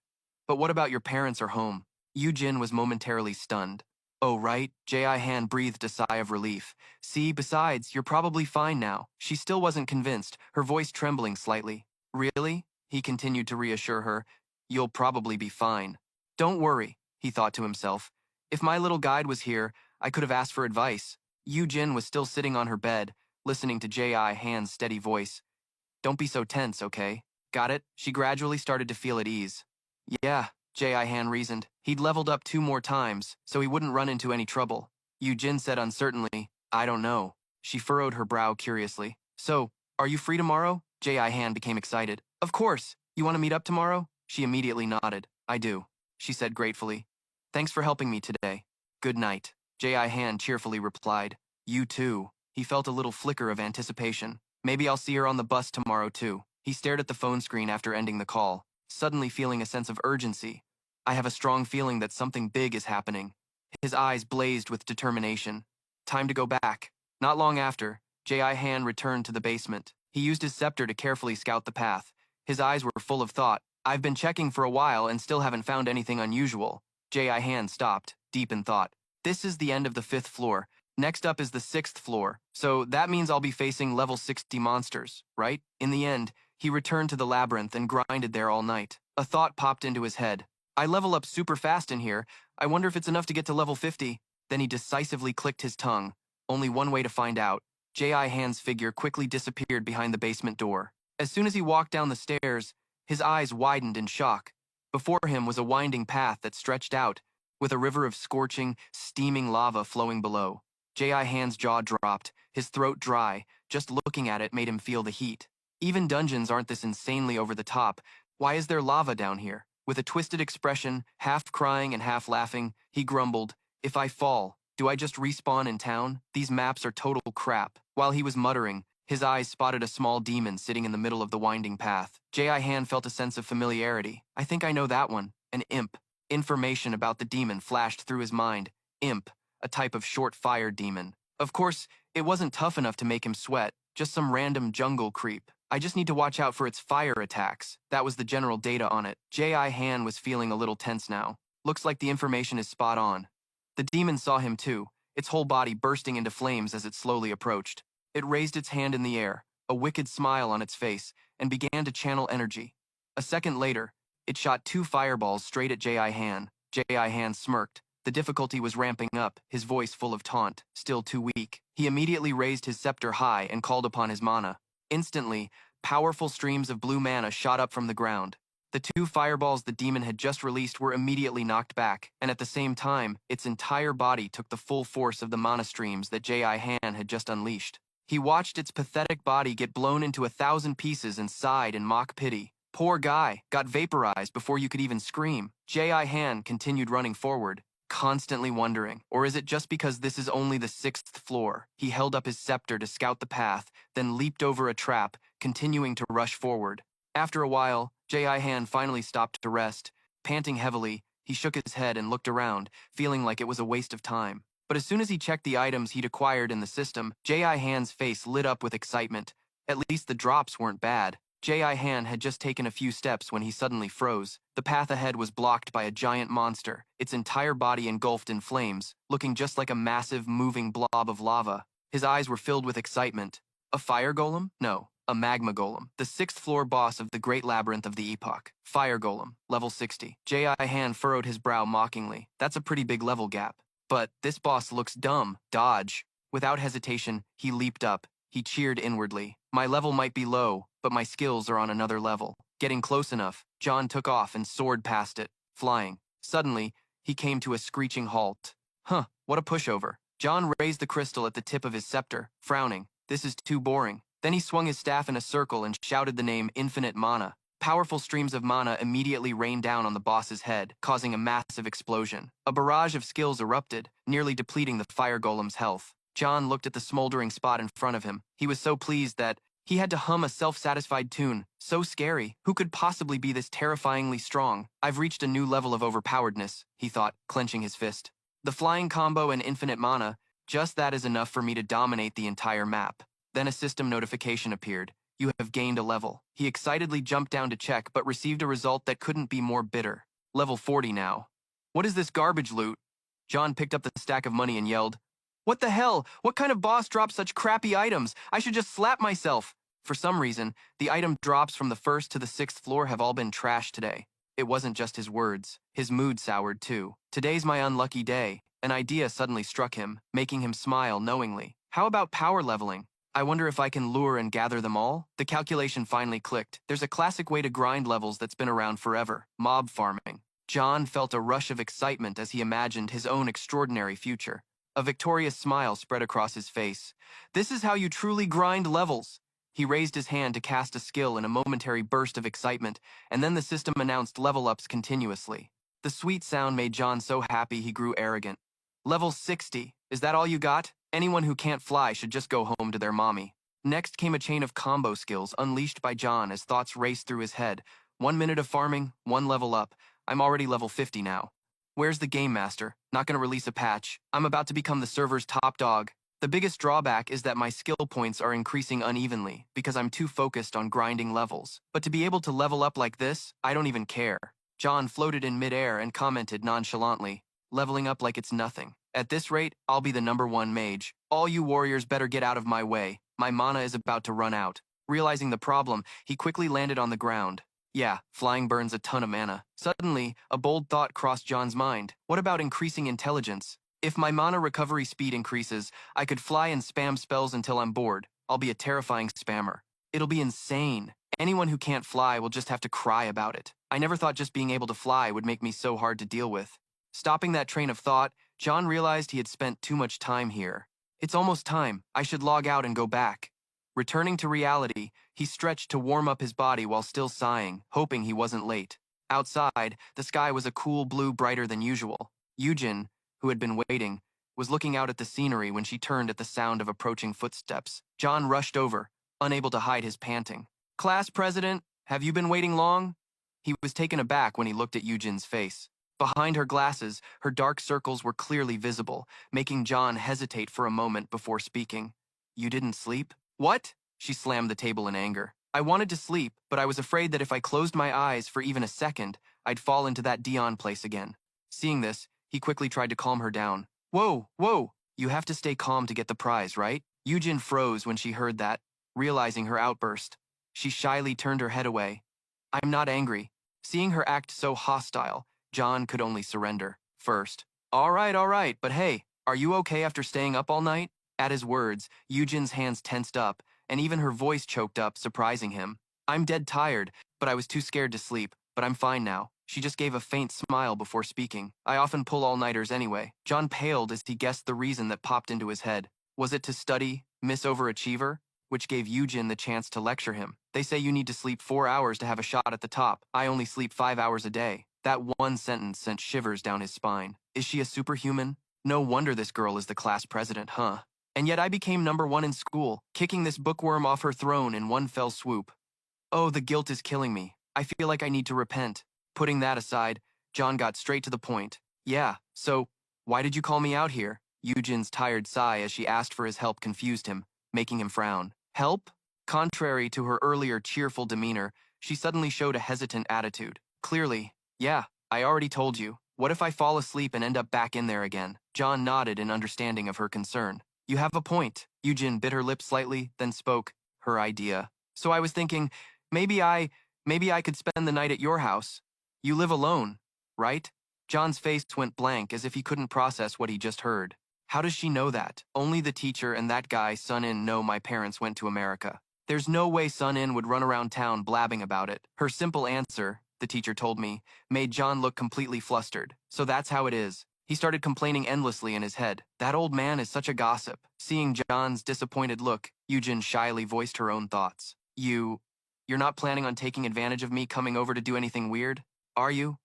But what about your parents or home? Yujin was momentarily stunned. Oh, right, J.I. Han breathed a sigh of relief. See, besides, you're probably fine now. She still wasn't convinced, her voice trembling slightly. Really? He continued to reassure her. You'll probably be fine. Don't worry, he thought to himself. If my little guide was here, I could have asked for advice. Yujin was still sitting on her bed, listening to J.I. Han's steady voice. Don't be so tense, okay? Got it? She gradually started to feel at ease. Yeah, J.I. Han reasoned. He'd leveled up 2 more times, so he wouldn't run into any trouble. Yujin said uncertainly, I don't know. She furrowed her brow curiously. So, are you free tomorrow? J.I. Han became excited. Of course. You want to meet up tomorrow? She immediately nodded. I do, she said gratefully. Thanks for helping me today. Good night. J.I. Han cheerfully replied. You too. He felt a little flicker of anticipation. Maybe I'll see her on the bus tomorrow too. He stared at the phone screen after ending the call, suddenly feeling a sense of urgency. I have a strong feeling that something big is happening. His eyes blazed with determination. Time to go back. Not long after, J.I. Han returned to the basement. He used his scepter to carefully scout the path. His eyes were full of thought. I've been checking for a while and still haven't found anything unusual. J.I. Han stopped, deep in thought. This is the end of the 5th floor. Next up is the 6th floor, so that means I'll be facing level 60 monsters, right? In the end, he returned to the labyrinth and grinded there all night. A thought popped into his head. I level up super fast in here. I wonder if it's enough to get to level 50. Then he decisively clicked his tongue. Only one way to find out. J.I. Han's figure quickly disappeared behind the basement door. As soon as he walked down the stairs, his eyes widened in shock. Before him was a winding path that stretched out, with a river of scorching, steaming lava flowing below. J.I. Han's jaw dropped, his throat dry. Just looking at it made him feel the heat. Even dungeons aren't this insanely over the top. Why is there lava down here? With a twisted expression, half crying and half laughing, he grumbled, If I fall, do I just respawn in town? These maps are total crap. While he was muttering, his eyes spotted a small demon sitting in the middle of the winding path. J.I. Han felt a sense of familiarity. I think I know that one. An imp. Information about the demon flashed through his mind. Imp, a type of short-fire demon. Of course, it wasn't tough enough to make him sweat, just some random jungle creep. I just need to watch out for its fire attacks. That was the general data on it. J.I. Han was feeling a little tense now. Looks like the information is spot on. The demon saw him too, its whole body bursting into flames as it slowly approached. It raised its hand in the air, a wicked smile on its face, and began to channel energy. A second later, it shot 2 fireballs straight at J.I. Han. J.I. Han smirked. The difficulty was ramping up, his voice full of taunt, still too weak. He immediately raised his scepter high and called upon his mana. Instantly, powerful streams of blue mana shot up from the ground. The 2 fireballs the demon had just released were immediately knocked back, and at the same time, its entire body took the full force of the mana streams that J.I. Han had just unleashed. He watched its pathetic body get blown into 1,000 pieces and sighed in mock pity. Poor guy, got vaporized before you could even scream. J.I. Han continued running forward, constantly wondering, or is it just because this is only the 6th floor? He held up his scepter to scout the path, then leaped over a trap, continuing to rush forward. After a while, J.I. Han finally stopped to rest. Panting heavily, he shook his head and looked around, feeling like it was a waste of time. But as soon as he checked the items he'd acquired in the system, J.I. Han's face lit up with excitement. At least the drops weren't bad. J.I. Han had just taken a few steps when he suddenly froze. The path ahead was blocked by a giant monster, its entire body engulfed in flames, looking just like a massive, moving blob of lava. His eyes were filled with excitement. A fire golem? No, a magma golem. The 6th floor boss of the Great Labyrinth of the Epoch. Fire golem, level 60. J.I. Han furrowed his brow mockingly. That's a pretty big level gap. But this boss looks dumb. Dodge. Without hesitation, he leaped up. He cheered inwardly. My level might be low, but my skills are on another level. Getting close enough, John took off and soared past it, flying. Suddenly, he came to a screeching halt. Huh, what a pushover. John raised the crystal at the tip of his scepter, frowning. This is too boring. Then he swung his staff in a circle and shouted the name Infinite Mana. Powerful streams of mana immediately rained down on the boss's head, causing a massive explosion. A barrage of skills erupted, nearly depleting the fire golem's health. John looked at the smoldering spot in front of him. He was so pleased that he had to hum a self-satisfied tune. So scary. Who could possibly be this terrifyingly strong? I've reached a new level of overpoweredness, he thought, clenching his fist. The flying combo and infinite mana, just that is enough for me to dominate the entire map. Then a system notification appeared. You have gained a level. He excitedly jumped down to check, but received a result that couldn't be more bitter. Level 40 now. What is this garbage loot? John picked up the stack of money and yelled, "What the hell? What kind of boss drops such crappy items? I should just slap myself." For some reason, the item drops from the 1st to the 6th floor have all been trashed today. It wasn't just his words. His mood soured too. Today's my unlucky day. An idea suddenly struck him, making him smile knowingly. How about power leveling? I wonder if I can lure and gather them all? The calculation finally clicked. There's a classic way to grind levels that's been around forever: mob farming. John felt a rush of excitement as he imagined his own extraordinary future. A victorious smile spread across his face. This is how you truly grind levels. He raised his hand to cast a skill in a momentary burst of excitement, and then the system announced level-ups continuously. The sweet sound made John so happy he grew arrogant. Level 60. Is that all you got? Anyone who can't fly should just go home to their mommy. Next came a chain of combo skills unleashed by John as thoughts raced through his head. 1 minute of farming, 1 level up. I'm already level 50 now. Where's the game master? Not gonna release a patch. I'm about to become the server's top dog. The biggest drawback is that my skill points are increasing unevenly because I'm too focused on grinding levels. But to be able to level up like this, I don't even care. John floated in midair and commented nonchalantly, leveling up like it's nothing. At this rate, I'll be the #1 mage. All you warriors better get out of my way. My mana is about to run out. Realizing the problem, he quickly landed on the ground. Yeah, flying burns a ton of mana. Suddenly, a bold thought crossed John's mind. What about increasing intelligence? If my mana recovery speed increases, I could fly and spam spells until I'm bored. I'll be a terrifying spammer. It'll be insane. Anyone who can't fly will just have to cry about it. I never thought just being able to fly would make me so hard to deal with. Stopping that train of thought, John realized he had spent too much time here. It's almost time. I should log out and go back. Returning to reality, he stretched to warm up his body while still sighing, hoping he wasn't late. Outside, the sky was a cool blue brighter than usual. Yujin, who had been waiting, was looking out at the scenery when she turned at the sound of approaching footsteps. John rushed over, unable to hide his panting. "Class president, have you been waiting long?" He was taken aback when he looked at Yujin's face. Behind her glasses, her dark circles were clearly visible, making John hesitate for a moment before speaking. "You didn't sleep?" "What?" She slammed the table in anger. "I wanted to sleep, but I was afraid that if I closed my eyes for even a second, I'd fall into that Dion place again." Seeing this, he quickly tried to calm her down. "Whoa, whoa! You have to stay calm to get the prize, right?" Yujin froze when she heard that, realizing her outburst. She shyly turned her head away. "I'm not angry." Seeing her act so hostile, John could only surrender. First, all right, but hey, are you okay after staying up all night?" At his words, Yujin's hands tensed up, and even her voice choked up, surprising him. "I'm dead tired, but I was too scared to sleep, but I'm fine now." She just gave a faint smile before speaking. "I often pull all-nighters anyway." John paled as he guessed the reason that popped into his head. Was it to study, Miss Overachiever? Which gave Yujin the chance to lecture him. "They say you need to sleep 4 hours to have a shot at the top. I only sleep 5 hours a day." That one sentence sent shivers down his spine. Is she a superhuman? No wonder this girl is the class president, huh? And yet I became #1 in school, kicking this bookworm off her throne in one fell swoop. Oh, the guilt is killing me. I feel like I need to repent. Putting that aside, John got straight to the point. "Yeah, so, why did you call me out here?" Yujin's tired sigh as she asked for his help confused him, making him frown. "Help?" Contrary to her earlier cheerful demeanor, she suddenly showed a hesitant attitude. Clearly, "Yeah, I already told you. What if I fall asleep and end up back in there again?" John nodded in understanding of her concern. "You have a point." Yujin bit her lip slightly, then spoke. Her idea. "So I was thinking, maybe I could spend the night at your house. You live alone, right?" John's face went blank as if he couldn't process what he just heard. How does she know that? Only the teacher and that guy Sun-In know my parents went to America. There's no way Sun-In would run around town blabbing about it. Her simple answer, the teacher told me, made John look completely flustered. So that's how it is. He started complaining endlessly in his head. That old man is such a gossip. Seeing John's disappointed look, Yujin shyly voiced her own thoughts. You're not planning on taking advantage of me coming over to do anything weird, are you?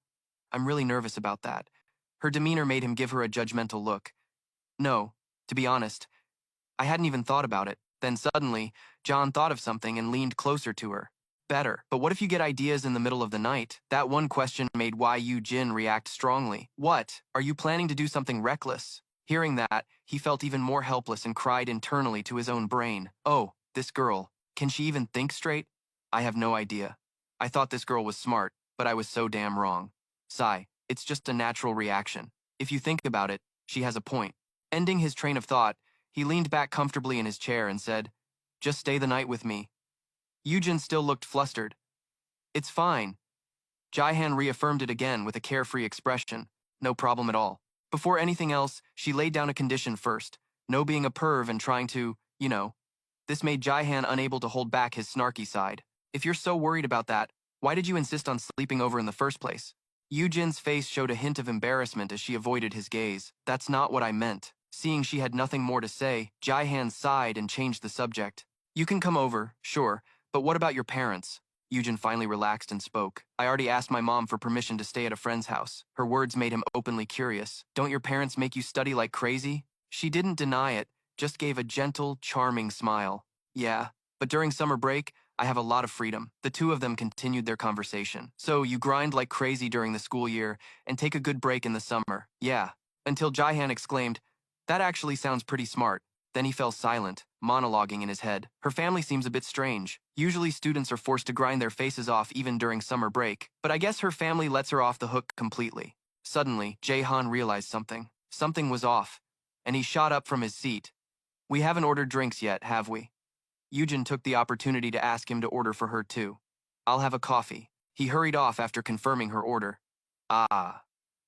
I'm really nervous about that. Her demeanor made him give her a judgmental look. No, to be honest, I hadn't even thought about it. Then suddenly, John thought of something and leaned closer to her. Better, but what if you get ideas in the middle of the night? That one question made Yu Jin react strongly. What? Are you planning to do something reckless? Hearing that, he felt even more helpless and cried internally to his own brain. Oh, this girl. Can she even think straight? I have no idea. I thought this girl was smart, but I was so damn wrong. Sigh, it's just a natural reaction. If you think about it, she has a point. Ending his train of thought, he leaned back comfortably in his chair and said, just stay the night with me. Yujin still looked flustered. It's fine. Jaihan reaffirmed it again with a carefree expression. No problem at all. Before anything else, she laid down a condition first. No being a perv and trying to, This made Jaihan unable to hold back his snarky side. If you're so worried about that, why did you insist on sleeping over in the first place? Yujin's face showed a hint of embarrassment as she avoided his gaze. That's not what I meant. Seeing she had nothing more to say, Jaihan sighed and changed the subject. You can come over, sure, but what about your parents? Yujin finally relaxed and spoke. I already asked my mom for permission to stay at a friend's house. Her words made him openly curious. Don't your parents make you study like crazy? She didn't deny it, just gave a gentle, charming smile. Yeah, but during summer break, I have a lot of freedom. The two of them continued their conversation. So you grind like crazy during the school year and take a good break in the summer. Yeah. Until Jaihan exclaimed, that actually sounds pretty smart. Then he fell silent, monologuing in his head. Her family seems a bit strange. Usually students are forced to grind their faces off even during summer break, but I guess her family lets her off the hook completely. Suddenly, Jaehan realized something. Something was off, and he shot up from his seat. We haven't ordered drinks yet, have we? Yujin took the opportunity to ask him to order for her too. I'll have a coffee. He hurried off after confirming her order. Ah.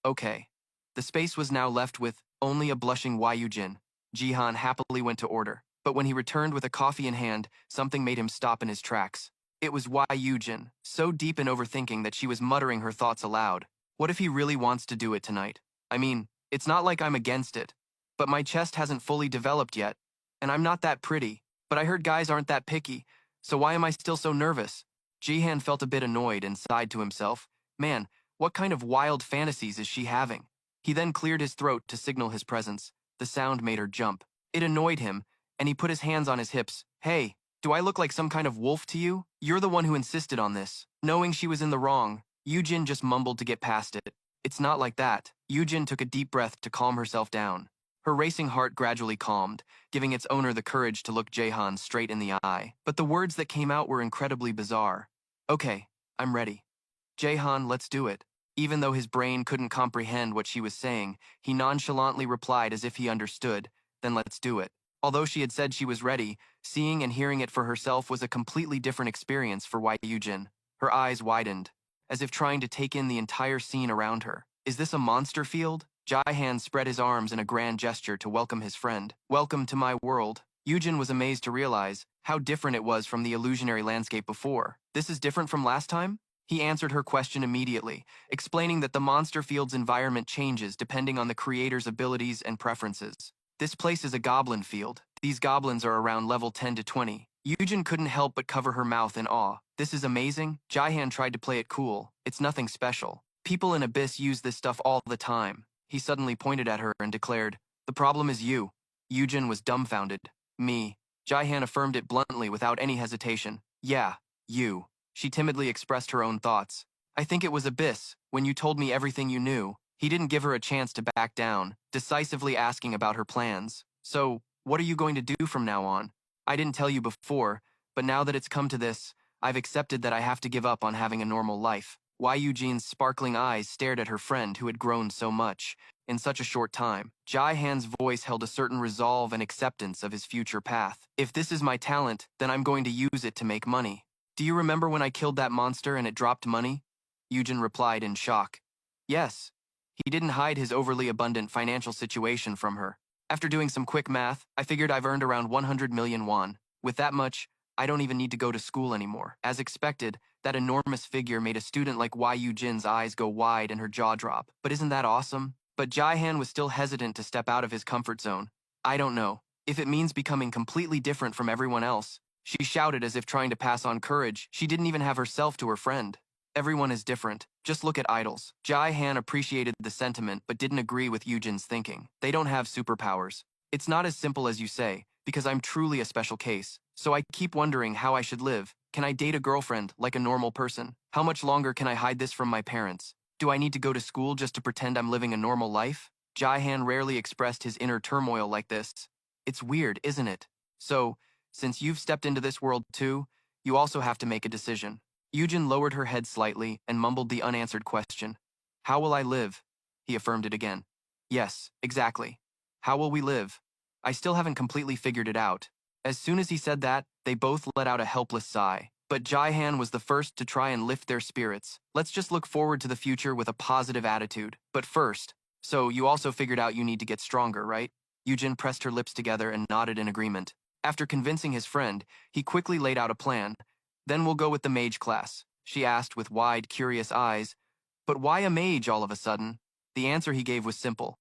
Okay. The space was now left with only a blushing Yujin. Jihan happily went to order, but when he returned with a coffee in hand, something made him stop in his tracks. It was Yujin, so deep in overthinking that she was muttering her thoughts aloud. What if he really wants to do it tonight? I mean, it's not like I'm against it, but my chest hasn't fully developed yet, and I'm not that pretty, but I heard guys aren't that picky, so why am I still so nervous? Jihan felt a bit annoyed and sighed to himself. Man, what kind of wild fantasies is she having? He then cleared his throat to signal his presence. The sound made her jump. It annoyed him, and he put his hands on his hips. Hey, do I look like some kind of wolf to you? You're the one who insisted on this. Knowing she was in the wrong, Yujin just mumbled to get past it. It's not like that. Yujin took a deep breath to calm herself down. Her racing heart gradually calmed, giving its owner the courage to look Jaehan straight in the eye. But the words that came out were incredibly bizarre. Okay, I'm ready. Jaehan, let's do it. Even though his brain couldn't comprehend what she was saying, he nonchalantly replied as if he understood, then let's do it. Although she had said she was ready, seeing and hearing it for herself was a completely different experience for Yujin. Her eyes widened, as if trying to take in the entire scene around her. Is this a monster field? Jaihan spread his arms in a grand gesture to welcome his friend. Welcome to my world. Yujin was amazed to realize how different it was from the illusionary landscape before. This is different from last time? He answered her question immediately, explaining that the monster field's environment changes depending on the creator's abilities and preferences. This place is a goblin field. These goblins are around level 10 to 20. Yujin couldn't help but cover her mouth in awe. This is amazing. Jaihan tried to play it cool. It's nothing special. People in Abyss use this stuff all the time. He suddenly pointed at her and declared, the problem is you. Yujin was dumbfounded. Me. Jaihan affirmed it bluntly without any hesitation. Yeah, you. She timidly expressed her own thoughts. I think it was Abyss, when you told me everything you knew. He didn't give her a chance to back down, decisively asking about her plans. So, what are you going to do from now on? I didn't tell you before, but now that it's come to this, I've accepted that I have to give up on having a normal life. Eugene's sparkling eyes stared at her friend who had grown so much in such a short time. Jaihan's voice held a certain resolve and acceptance of his future path. If this is my talent, then I'm going to use it to make money. Do you remember when I killed that monster and it dropped money? Yujin replied in shock. Yes. He didn't hide his overly abundant financial situation from her. After doing some quick math, I figured I've earned around 100 million won. With that much, I don't even need to go to school anymore. As expected, that enormous figure made a student like Yujin's eyes go wide and her jaw drop. But isn't that awesome? But Jaihan was still hesitant to step out of his comfort zone. I don't know. If it means becoming completely different from everyone else. She shouted as if trying to pass on courage. She didn't even have herself to her friend. Everyone is different. Just look at idols. Jaihan appreciated the sentiment but didn't agree with Yujin's thinking. They don't have superpowers. It's not as simple as you say, because I'm truly a special case. So I keep wondering how I should live. Can I date a girlfriend like a normal person? How much longer can I hide this from my parents? Do I need to go to school just to pretend I'm living a normal life? Jaihan rarely expressed his inner turmoil like this. It's weird, isn't it? So, since you've stepped into this world too, you also have to make a decision. Yujin lowered her head slightly and mumbled the unanswered question. How will I live? He affirmed it again. Yes, exactly. How will we live? I still haven't completely figured it out. As soon as he said that, they both let out a helpless sigh. But Jaihan was the first to try and lift their spirits. Let's just look forward to the future with a positive attitude. But first, so you also figured out you need to get stronger, right? Yujin pressed her lips together and nodded in agreement. After convincing his friend, he quickly laid out a plan. Then we'll go with the mage class, she asked with wide, curious eyes. But why a mage all of a sudden? The answer he gave was simple.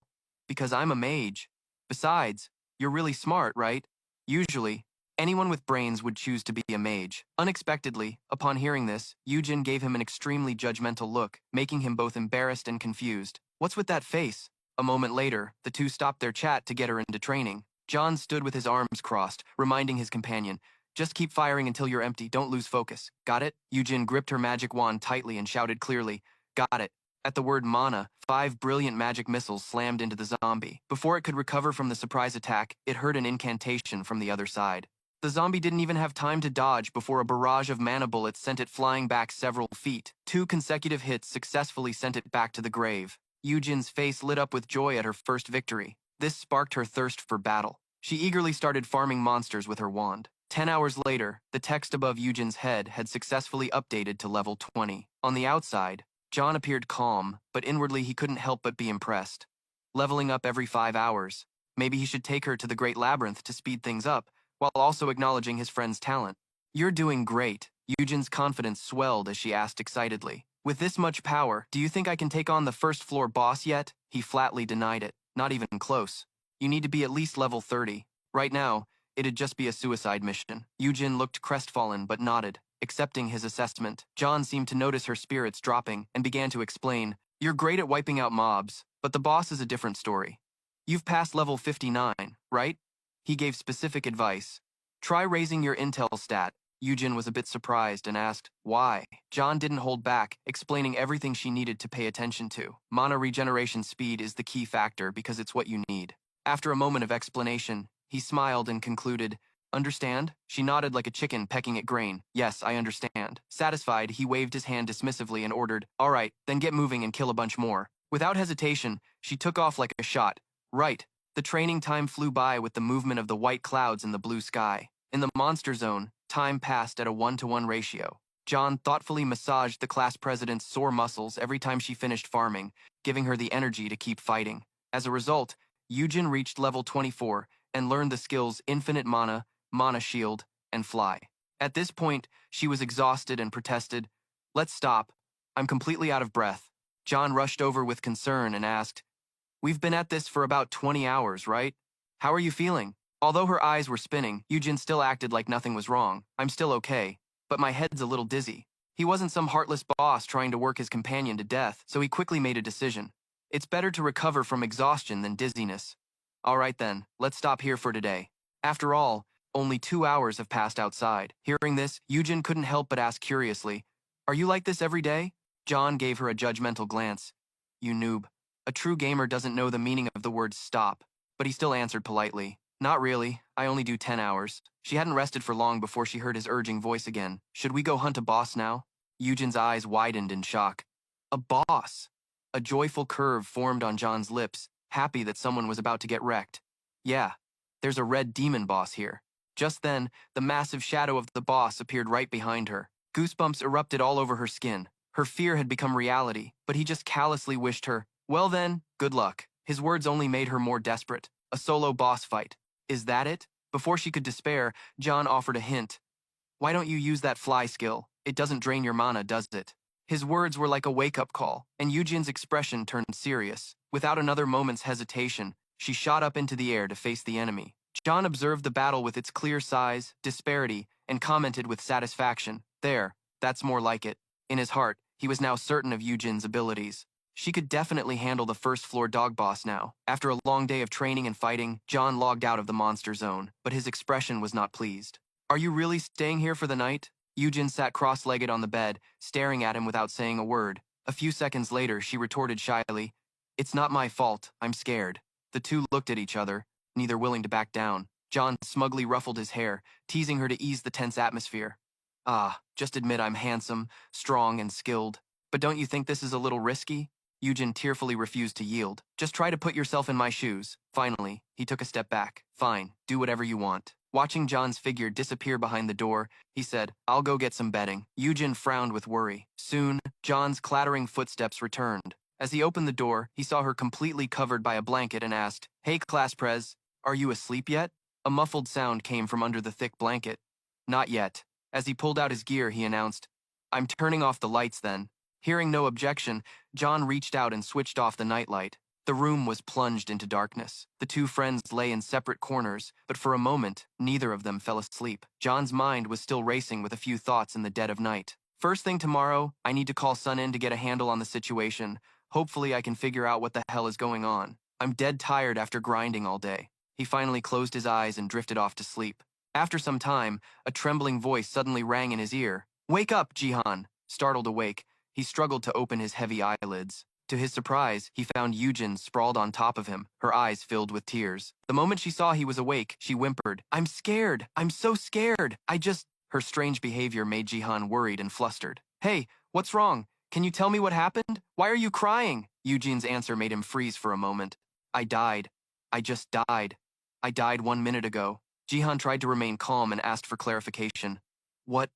Because I'm a mage. Besides, you're really smart, right? Usually, anyone with brains would choose to be a mage. Unexpectedly, upon hearing this, Yujin gave him an extremely judgmental look, making him both embarrassed and confused. What's with that face? A moment later, the two stopped their chat to get her into training. John stood with his arms crossed, reminding his companion, just keep firing until you're empty, don't lose focus. Got it? Yujin gripped her magic wand tightly and shouted clearly, got it. At the word mana, 5 brilliant magic missiles slammed into the zombie. Before it could recover from the surprise attack, it heard an incantation from the other side. The zombie didn't even have time to dodge before a barrage of mana bullets sent it flying back several feet. 2 consecutive hits successfully sent it back to the grave. Yujin's face lit up with joy at her first victory. This sparked her thirst for battle. She eagerly started farming monsters with her wand. 10 hours later, the text above Yujin's head had successfully updated to level 20. On the outside, John appeared calm, but inwardly he couldn't help but be impressed. Leveling up every 5 hours. Maybe he should take her to the Great Labyrinth to speed things up, while also acknowledging his friend's talent. You're doing great. Yujin's confidence swelled as she asked excitedly. With this much power, do you think I can take on the first floor boss yet? He flatly denied it. Not even close. You need to be at least level 30. Right now, it'd just be a suicide mission. Yujin looked crestfallen but nodded, accepting his assessment. John seemed to notice her spirits dropping and began to explain, you're great at wiping out mobs, but the boss is a different story. You've passed level 59, right? He gave specific advice. Try raising your intel stat. Yujin was a bit surprised and asked, why? John didn't hold back, explaining everything she needed to pay attention to. Mana regeneration speed is the key factor because it's what you need. After a moment of explanation, he smiled and concluded, understand? She nodded like a chicken pecking at grain. Yes, I understand. Satisfied, he waved his hand dismissively and ordered, all right, then get moving and kill a bunch more. Without hesitation, she took off like a shot. Right. The training time flew by with the movement of the white clouds in the blue sky. In the monster zone, time passed at a 1-to-1 ratio. John thoughtfully massaged the class president's sore muscles every time she finished farming, giving her the energy to keep fighting. As a result, Yujin reached level 24 and learned the skills Infinite Mana, Mana Shield, and Fly. At this point, she was exhausted and protested, let's stop. I'm completely out of breath. John rushed over with concern and asked, we've been at this for about 20 hours, right? How are you feeling? Although her eyes were spinning, Yujin still acted like nothing was wrong. I'm still okay, but my head's a little dizzy. He wasn't some heartless boss trying to work his companion to death, so he quickly made a decision. It's better to recover from exhaustion than dizziness. All right then, let's stop here for today. After all, only 2 hours have passed outside. Hearing this, Yujin couldn't help but ask curiously, are you like this every day? John gave her a judgmental glance. You noob. A true gamer doesn't know the meaning of the word stop, but he still answered politely. Not really, I only do 10 hours. She hadn't rested for long before she heard his urging voice again. Should we go hunt a boss now? Yujin's eyes widened in shock. A boss? A joyful curve formed on John's lips, happy that someone was about to get wrecked. Yeah, there's a red demon boss here. Just then, the massive shadow of the boss appeared right behind her. Goosebumps erupted all over her skin. Her fear had become reality, but he just callously wished her, well then, good luck. His words only made her more desperate. A solo boss fight. Is that it? Before she could despair, John offered a hint. Why don't you use that fly skill? It doesn't drain your mana, does it? His words were like a wake-up call, and Yujin's expression turned serious. Without another moment's hesitation, she shot up into the air to face the enemy. John observed the battle with its clear size, disparity, and commented with satisfaction, "There, that's more like it." In his heart, he was now certain of Yujin's abilities. She could definitely handle the first-floor dog boss now. After a long day of training and fighting, John logged out of the monster zone, but his expression was not pleased. "Are you really staying here for the night?" Yujin sat cross-legged on the bed, staring at him without saying a word. A few seconds later, she retorted shyly, "It's not my fault, I'm scared." The two looked at each other, neither willing to back down. John smugly ruffled his hair, teasing her to ease the tense atmosphere. "Ah, just admit I'm handsome, strong, and skilled. But don't you think this is a little risky?" Yujin tearfully refused to yield. "Just try to put yourself in my shoes." Finally, he took a step back. "Fine, do whatever you want." Watching John's figure disappear behind the door, he said, "I'll go get some bedding." Yujin frowned with worry. Soon, John's clattering footsteps returned. As he opened the door, he saw her completely covered by a blanket and asked, "Hey, class prez, are you asleep yet?" A muffled sound came from under the thick blanket. "Not yet." As he pulled out his gear, he announced, "I'm turning off the lights then." Hearing no objection, John reached out and switched off the nightlight. The room was plunged into darkness. The two friends lay in separate corners, but for a moment, neither of them fell asleep. John's mind was still racing with a few thoughts in the dead of night. "First thing tomorrow, I need to call Sun in to get a handle on the situation. Hopefully I can figure out what the hell is going on. I'm dead tired after grinding all day." He finally closed his eyes and drifted off to sleep. After some time, a trembling voice suddenly rang in his ear. "Wake up, Jihan!" Startled awake, he struggled to open his heavy eyelids. To his surprise, he found Yujin sprawled on top of him, her eyes filled with tears. The moment she saw he was awake, she whimpered, "I'm scared! I'm so scared! Her strange behavior made Jihan worried and flustered. "Hey, what's wrong? Can you tell me what happened? Why are you crying?" Yujin's answer made him freeze for a moment. "I died. I just died. I died 1 minute ago." Jihan tried to remain calm and asked for clarification. What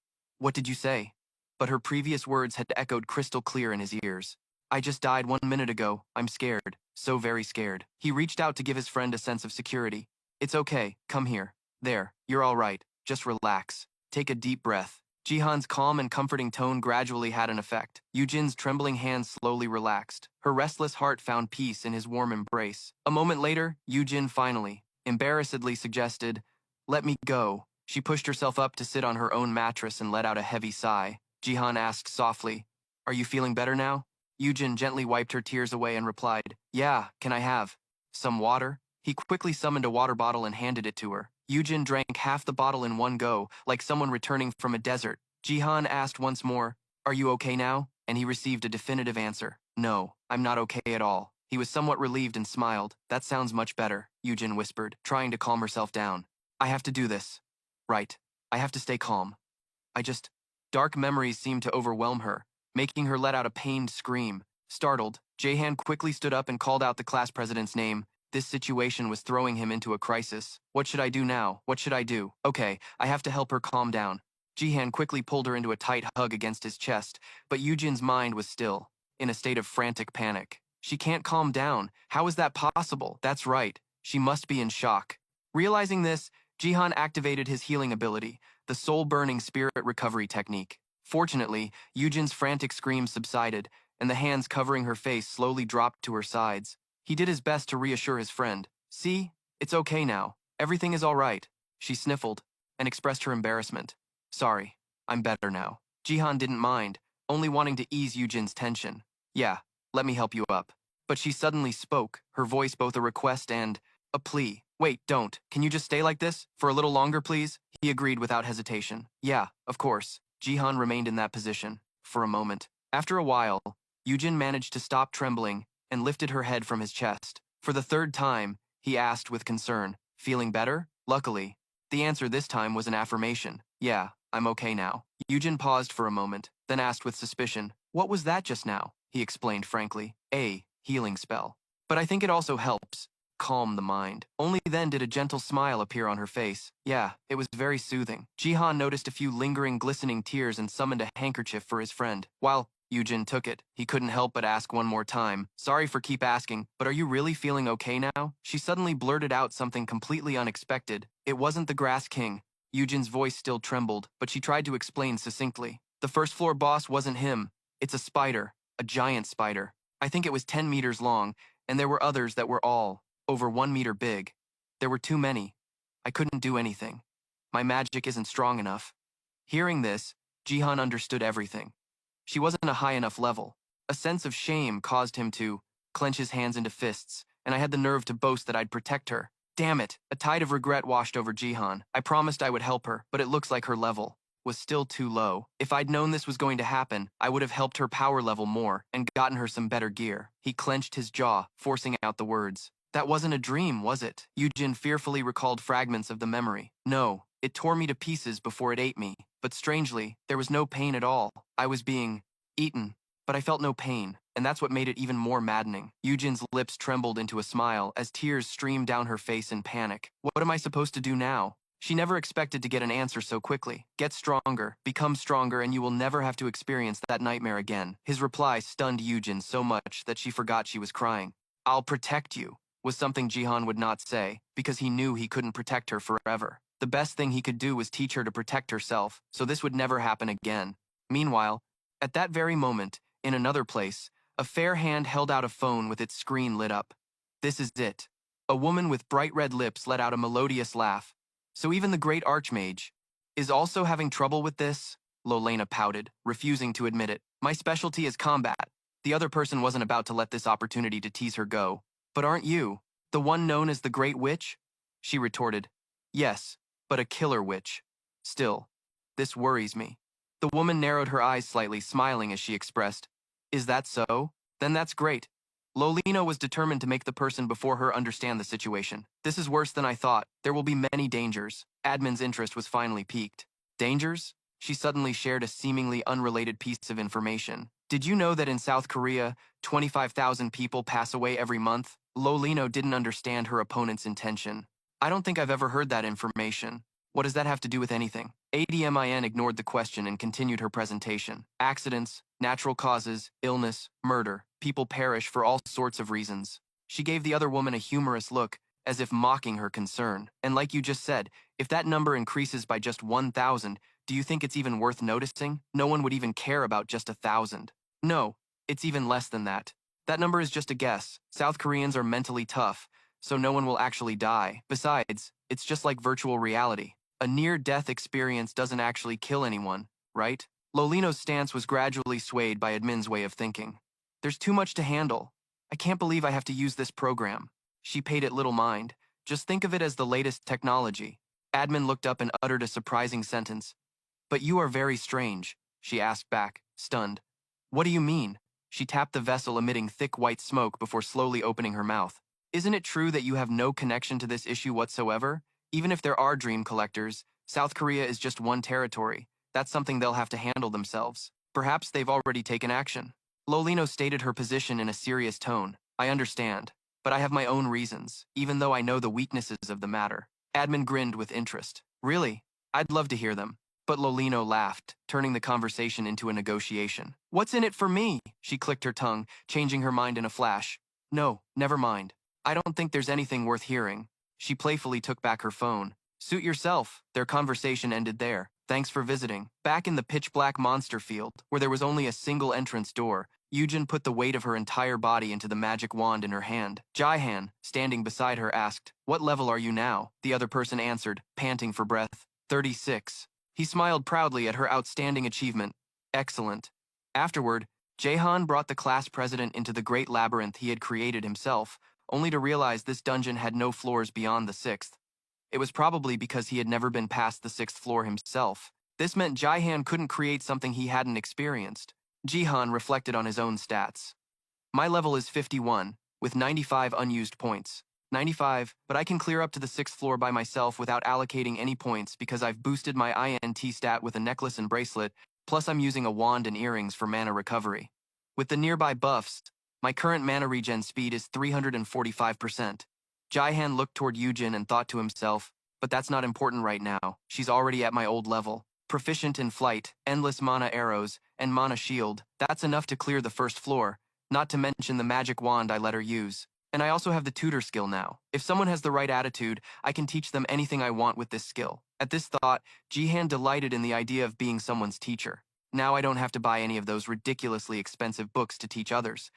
did you say?" But her previous words had echoed crystal clear in his ears. "I just died 1 minute ago. I'm scared. So very scared." He reached out to give his friend a sense of security. "It's okay. Come here. There. You're all right. Just relax. Take a deep breath." Jihan's calm and comforting tone gradually had an effect. Yujin's trembling hands slowly relaxed. Her restless heart found peace in his warm embrace. A moment later, Yujin finally, embarrassedly suggested, "Let me go." She pushed herself up to sit on her own mattress and let out a heavy sigh. Jihan asked softly, "Are you feeling better now?" Yujin gently wiped her tears away and replied, "Yeah, can I have some water?" He quickly summoned a water bottle and handed it to her. Yujin drank half the bottle in one go, like someone returning from a desert. Jihan asked once more, "Are you okay now?" And he received a definitive answer, "No, I'm not okay at all." He was somewhat relieved and smiled. "That sounds much better," Yujin whispered, trying to calm herself down. "I have to do this. Right. I have to stay calm. Dark memories seemed to overwhelm her, making her let out a pained scream. Startled, Jahan quickly stood up and called out the class president's name. This situation was throwing him into a crisis. "What should I do now? What should I do? Okay, I have to help her calm down." Jihan quickly pulled her into a tight hug against his chest, but Yujin's mind was still, in a state of frantic panic. She can't calm down. How is that possible? That's right. She must be in shock. Realizing this, Jihan activated his healing ability, the soul-burning spirit recovery technique. Fortunately, Yujin's frantic screams subsided, and the hands covering her face slowly dropped to her sides. He did his best to reassure his friend. "See? It's okay now. Everything is all right." She sniffled and expressed her embarrassment. "Sorry, I'm better now." Jihan didn't mind, only wanting to ease Yujin's tension. "Yeah, let me help you up." But she suddenly spoke, her voice both a request and a plea. "Wait, don't. Can you just stay like this? For a little longer, please?" He agreed without hesitation. "Yeah, of course." Jihan remained in that position, for a moment. After a while, Yujin managed to stop trembling and lifted her head from his chest. For the third time, he asked with concern, "Feeling better?" Luckily, the answer this time was an affirmation. "Yeah, I'm okay now." Yujin paused for a moment, then asked with suspicion, "What was that just now?" He explained frankly, "A healing spell. But I think it also helps calm the mind." Only then did a gentle smile appear on her face. Yeah, it was very soothing. Jihan noticed a few lingering, glistening tears and summoned a handkerchief for his friend. While Yujin took it, he couldn't help but ask one more time, "Sorry for keep asking, but are you really feeling okay now?" She suddenly blurted out something completely unexpected. It wasn't the Grass King. Yujin's voice still trembled, but she tried to explain succinctly. "The first-floor boss wasn't him. It's a spider, a giant spider. I think it was 10 meters long, And there were others that were all over 1 meter big. There were too many. I couldn't do anything. My magic isn't strong enough. Hearing this, Jihan understood everything. She wasn't a high enough level. A sense of shame caused him to clench his hands into fists, and I had the nerve to boast that I'd protect her. Damn it, a tide of regret washed over Jihan. I promised I would help her, but it looks like her level was still too low. If I'd known this was going to happen, I would have helped her power level more and gotten her some better gear. He clenched his jaw, forcing out the words. That wasn't a dream, was it? Yujin fearfully recalled fragments of the memory. No, it tore me to pieces before it ate me. But strangely, there was no pain at all. I was being eaten, but I felt no pain, and that's what made it even more maddening. Yujin's lips trembled into a smile as tears streamed down her face in panic. What am I supposed to do now? She never expected to get an answer so quickly. Get stronger, become stronger, and you will never have to experience that nightmare again. His reply stunned Yujin so much that she forgot she was crying. I'll protect you, was something Jihan would not say, because he knew he couldn't protect her forever. The best thing he could do was teach her to protect herself, so this would never happen again. Meanwhile, at that very moment, in another place, a fair hand held out a phone with its screen lit up. This is it. A woman with bright red lips let out a melodious laugh. So even the great Archmage is also having trouble with this? Lolena pouted, refusing to admit it. My specialty is combat. The other person wasn't about to let this opportunity to tease her go. But aren't you the one known as the Great Witch? She retorted. Yes, but a killer witch. Still, this worries me. The woman narrowed her eyes slightly, smiling as she expressed, Is that so? Then that's great. Lolena was determined to make the person before her understand the situation. This is worse than I thought. There will be many dangers. Admin's interest was finally piqued. Dangers? She suddenly shared a seemingly unrelated piece of information. Did you know that in South Korea, 25,000 people pass away every month? Lolena didn't understand her opponent's intention. I don't think I've ever heard that information. What does that have to do with anything? ADMIN ignored the question and continued her presentation. Accidents, natural causes, illness, murder. People perish for all sorts of reasons. She gave the other woman a humorous look, as if mocking her concern. And like you just said, if that number increases by just 1,000, do you think it's even worth noticing? No one would even care about just 1,000. No, it's even less than that. That number is just a guess. South Koreans are mentally tough, so no one will actually die. Besides, it's just like virtual reality. A near-death experience doesn't actually kill anyone, right? Lolino's stance was gradually swayed by Admin's way of thinking. There's too much to handle. I can't believe I have to use this program. She paid it little mind. Just think of it as the latest technology. Admin looked up and uttered a surprising sentence. But you are very strange, she asked back, stunned. What do you mean? She tapped the vessel emitting thick white smoke before slowly opening her mouth. Isn't it true that you have no connection to this issue whatsoever? Even if there are dream collectors, South Korea is just one territory. That's something they'll have to handle themselves. Perhaps they've already taken action. Lolino stated her position in a serious tone. I understand, but I have my own reasons, even though I know the weaknesses of the matter. Admin grinned with interest. Really? I'd love to hear them. But Lolino laughed, turning the conversation into a negotiation. What's in it for me? She clicked her tongue, changing her mind in a flash. No, never mind. I don't think there's anything worth hearing. She playfully took back her phone. Suit yourself. Their conversation ended there. Thanks for visiting. Back in the pitch-black monster field, where there was only a single entrance door, Yujin put the weight of her entire body into the magic wand in her hand. Jihan, standing beside her, asked, What level are you now? The other person answered, panting for breath. 36. He smiled proudly at her outstanding achievement. Excellent. Afterward, Jaehan brought the class president into the great labyrinth he had created himself, only to realize this dungeon had no floors beyond the 6th. It was probably because he had never been past the 6th floor himself. This meant Jaehan couldn't create something he hadn't experienced. Jihan reflected on his own stats. My level is 51, with 95 unused points. 95, but I can clear up to the 6th floor by myself without allocating any points because I've boosted my INT stat with a necklace and bracelet, plus I'm using a wand and earrings for mana recovery. With the nearby buffs, my current mana regen speed is 345%. Jihan looked toward Yujin and thought to himself, but that's not important right now. She's already at my old level. Proficient in flight, endless mana arrows, and mana shield. That's enough to clear the 1st floor, not to mention the magic wand I let her use. And I also have the tutor skill now. If someone has the right attitude, I can teach them anything I want with this skill. At this thought, Jihan delighted in the idea of being someone's teacher. Now I don't have to buy any of those ridiculously expensive books to teach others.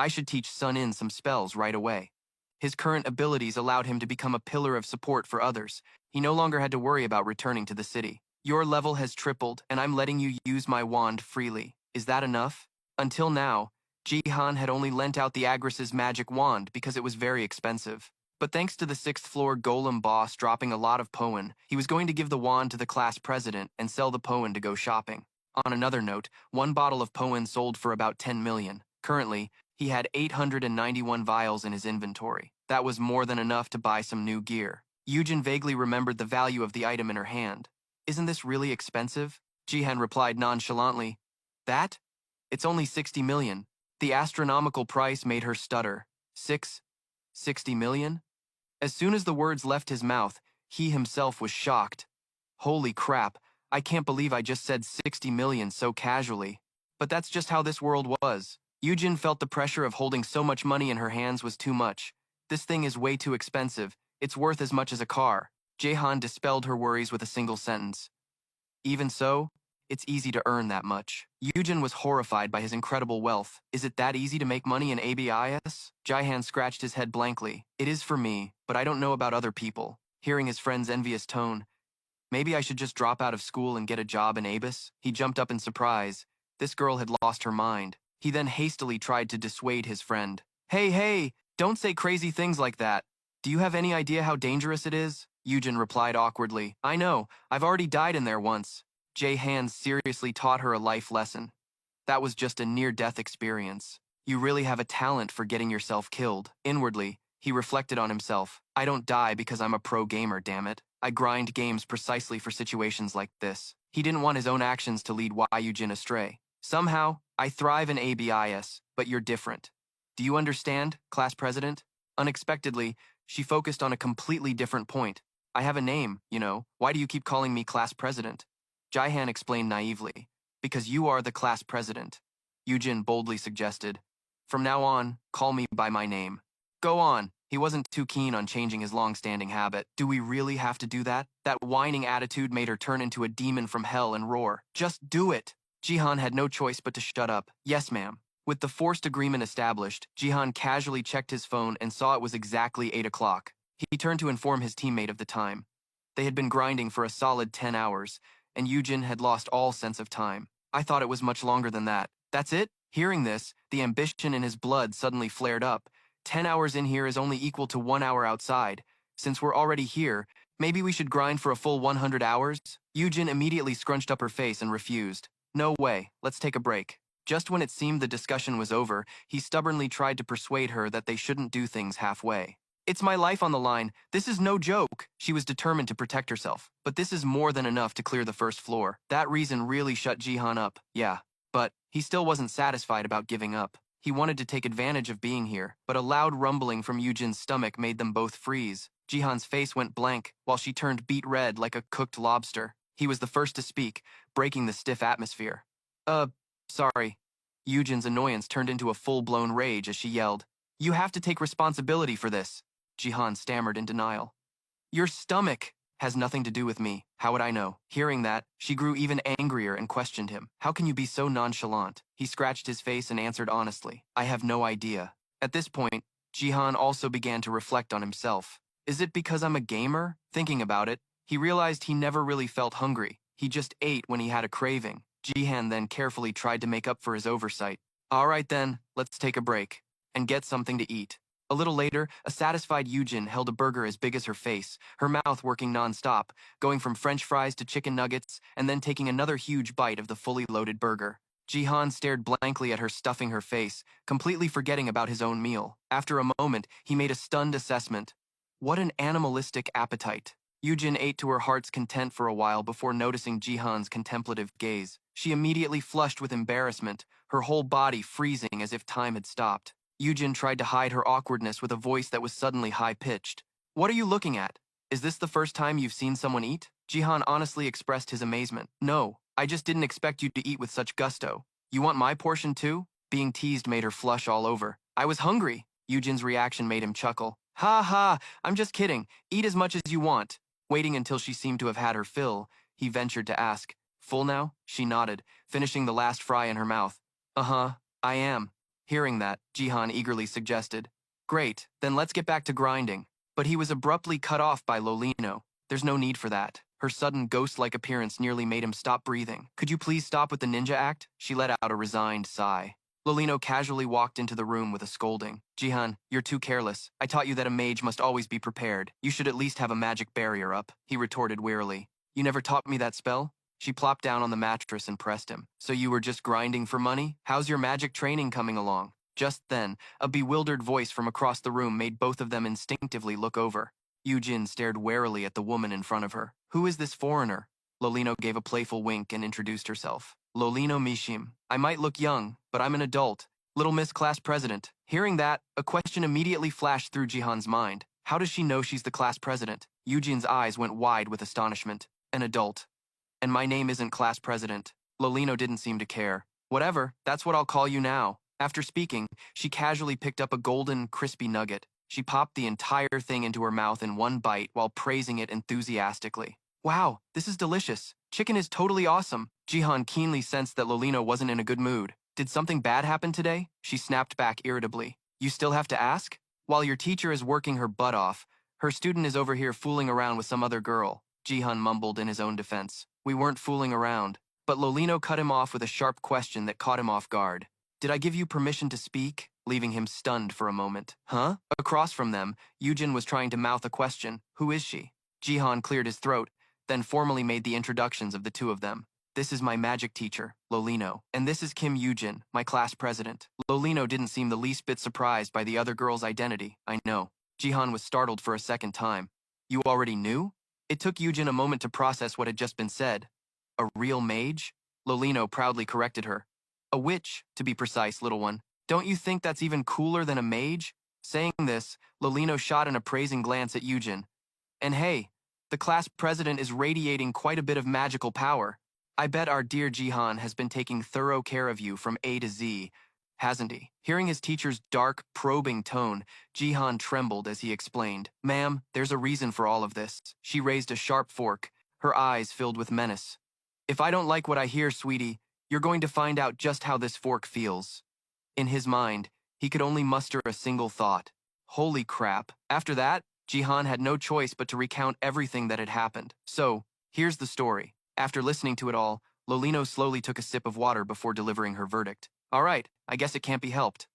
I should teach Sun-In some spells right away. His current abilities allowed him to become a pillar of support for others. He no longer had to worry about returning to the city. Your level has tripled, and I'm letting you use my wand freely. Is that enough? Until now, Jihan had only lent out the Agris's magic wand because it was very expensive. But thanks to the 6th floor golem boss dropping a lot of Poen, he was going to give the wand to the class president and sell the Poen to go shopping. On another note, one bottle of Poen sold for about 10 million. Currently, he had 891 vials in his inventory. That was more than enough to buy some new gear. Yujin vaguely remembered the value of the item in her hand. Isn't this really expensive? Jihan replied nonchalantly. That? It's only 60 million. The astronomical price made her stutter. 60 million? As soon as the words left his mouth, he himself was shocked. Holy crap, I can't believe I just said 60 million so casually. But that's just how this world was. Yujin felt the pressure of holding so much money in her hands was too much. This thing is way too expensive. It's worth as much as a car. Jaehan dispelled her worries with a single sentence. Even so, it's easy to earn that much. Yujin was horrified by his incredible wealth. Is it that easy to make money in ABIS? Jaehan scratched his head blankly. It is for me, but I don't know about other people. Hearing his friend's envious tone, maybe I should just drop out of school and get a job in ABIS? He jumped up in surprise. This girl had lost her mind. He then hastily tried to dissuade his friend. Hey, don't say crazy things like that. Do you have any idea how dangerous it is? Yujin replied awkwardly. I know, I've already died in there once. Jaehan seriously taught her a life lesson. That was just a near-death experience. You really have a talent for getting yourself killed. Inwardly, he reflected on himself. I don't die because I'm a pro gamer, damn it. I grind games precisely for situations like this. He didn't want his own actions to lead Yujin astray. Somehow, I thrive in ABIS, but you're different. Do you understand, class president? Unexpectedly, she focused on a completely different point. I have a name, you know. Why do you keep calling me class president? Jaehan explained naively. Because you are the class president. Yujin boldly suggested. From now on, call me by my name. Go on. He wasn't too keen on changing his long-standing habit. Do we really have to do that? That whining attitude made her turn into a demon from hell and roar. Just do it. Jihan had no choice but to shut up. Yes, ma'am. With the forced agreement established, Jihan casually checked his phone and saw it was exactly 8 o'clock. He turned to inform his teammate of the time. They had been grinding for a solid 10 hours, and Yujin had lost all sense of time. I thought it was much longer than that. That's it? Hearing this, the ambition in his blood suddenly flared up. 10 hours in here is only equal to 1 hour outside. Since we're already here, maybe we should grind for a full 100 hours? Yujin immediately scrunched up her face and refused. No way, let's take a break. Just when it seemed the discussion was over, he stubbornly tried to persuade her that they shouldn't do things halfway. It's my life on the line. This is no joke. She was determined to protect herself. But this is more than enough to clear the first floor. That reason really shut Jihan up. Yeah. But he still wasn't satisfied about giving up. He wanted to take advantage of being here, but a loud rumbling from Yujin's stomach made them both freeze. Jihan's face went blank, while she turned beet red like a cooked lobster. He was the first to speak, breaking the stiff atmosphere. Sorry. Yujin's annoyance turned into a full-blown rage as she yelled. You have to take responsibility for this. Jihan stammered in denial. Your stomach has nothing to do with me. How would I know? Hearing that, she grew even angrier and questioned him. How can you be so nonchalant? He scratched his face and answered honestly. I have no idea. At this point, Jihan also began to reflect on himself. Is it because I'm a gamer? Thinking about it, he realized he never really felt hungry. He just ate when he had a craving. Jihan then carefully tried to make up for his oversight. All right then, let's take a break and get something to eat. A little later, a satisfied Yujin held a burger as big as her face, her mouth working non-stop, going from French fries to chicken nuggets, and then taking another huge bite of the fully loaded burger. Jihan stared blankly at her, stuffing her face, completely forgetting about his own meal. After a moment, he made a stunned assessment. What an animalistic appetite. Yujin ate to her heart's content for a while before noticing Jihan's contemplative gaze. She immediately flushed with embarrassment, her whole body freezing as if time had stopped. Yujin tried to hide her awkwardness with a voice that was suddenly high-pitched. What are you looking at? Is this the first time you've seen someone eat? Jihan honestly expressed his amazement. No, I just didn't expect you to eat with such gusto. You want my portion too? Being teased made her flush all over. I was hungry. Yujin's reaction made him chuckle. Ha ha, I'm just kidding. Eat as much as you want. Waiting until she seemed to have had her fill, he ventured to ask. Full now? She nodded, finishing the last fry in her mouth. Uh-huh, I am. Hearing that, Jihan eagerly suggested, "Great, then let's get back to grinding." But he was abruptly cut off by Lolino. "There's no need for that." Her sudden ghost-like appearance nearly made him stop breathing. "Could you please stop with the ninja act?" She let out a resigned sigh. Lolino casually walked into the room with a scolding. "Jihan, you're too careless. I taught you that a mage must always be prepared. You should at least have a magic barrier up," he retorted wearily. "You never taught me that spell?" She plopped down on the mattress and pressed him. "So you were just grinding for money? How's your magic training coming along?" Just then, a bewildered voice from across the room made both of them instinctively look over. Yujin stared warily at the woman in front of her. "Who is this foreigner?" Lolino gave a playful wink and introduced herself. "Lolino Mishim. I might look young, but I'm an adult. Little Miss Class President." Hearing that, a question immediately flashed through Jihan's mind. How does she know she's the class president? Yujin's eyes went wide with astonishment. An adult. "And my name isn't Class President." Lolino didn't seem to care. "Whatever, that's what I'll call you now." After speaking, she casually picked up a golden, crispy nugget. She popped the entire thing into her mouth in one bite while praising it enthusiastically. "Wow, this is delicious. Chicken is totally awesome." Jihan keenly sensed that Lolino wasn't in a good mood. "Did something bad happen today?" She snapped back irritably. "You still have to ask? While your teacher is working her butt off, her student is over here fooling around with some other girl." Jihan mumbled in his own defense. "We weren't fooling around." But Lolino cut him off with a sharp question that caught him off guard. "Did I give you permission to speak?" Leaving him stunned for a moment. "Huh?" Across from them, Yujin was trying to mouth a question. "Who is she?" Jihan cleared his throat, then formally made the introductions of the two of them. "This is my magic teacher, Lolino, and this is Kim Yujin, my class president." Lolino didn't seem the least bit surprised by the other girl's identity. "I know." Jihan was startled for a second time. "You already knew?" It took Yujin a moment to process what had just been said. "A real mage?" Lolino proudly corrected her. "A witch, to be precise, little one. Don't you think that's even cooler than a mage?" Saying this, Lolino shot an appraising glance at Yujin. "And hey, the class president is radiating quite a bit of magical power. I bet our dear Jihan has been taking thorough care of you from A to Z, hasn't he?" Hearing his teacher's dark, probing tone, Jihan trembled as he explained. "Ma'am, there's a reason for all of this." She raised a sharp fork, her eyes filled with menace. "If I don't like what I hear, sweetie, you're going to find out just how this fork feels." In his mind, he could only muster a single thought. Holy crap. After that, Jihan had no choice but to recount everything that had happened. So, here's the story. After listening to it all, Lolino slowly took a sip of water before delivering her verdict. "All right, I guess it can't be helped.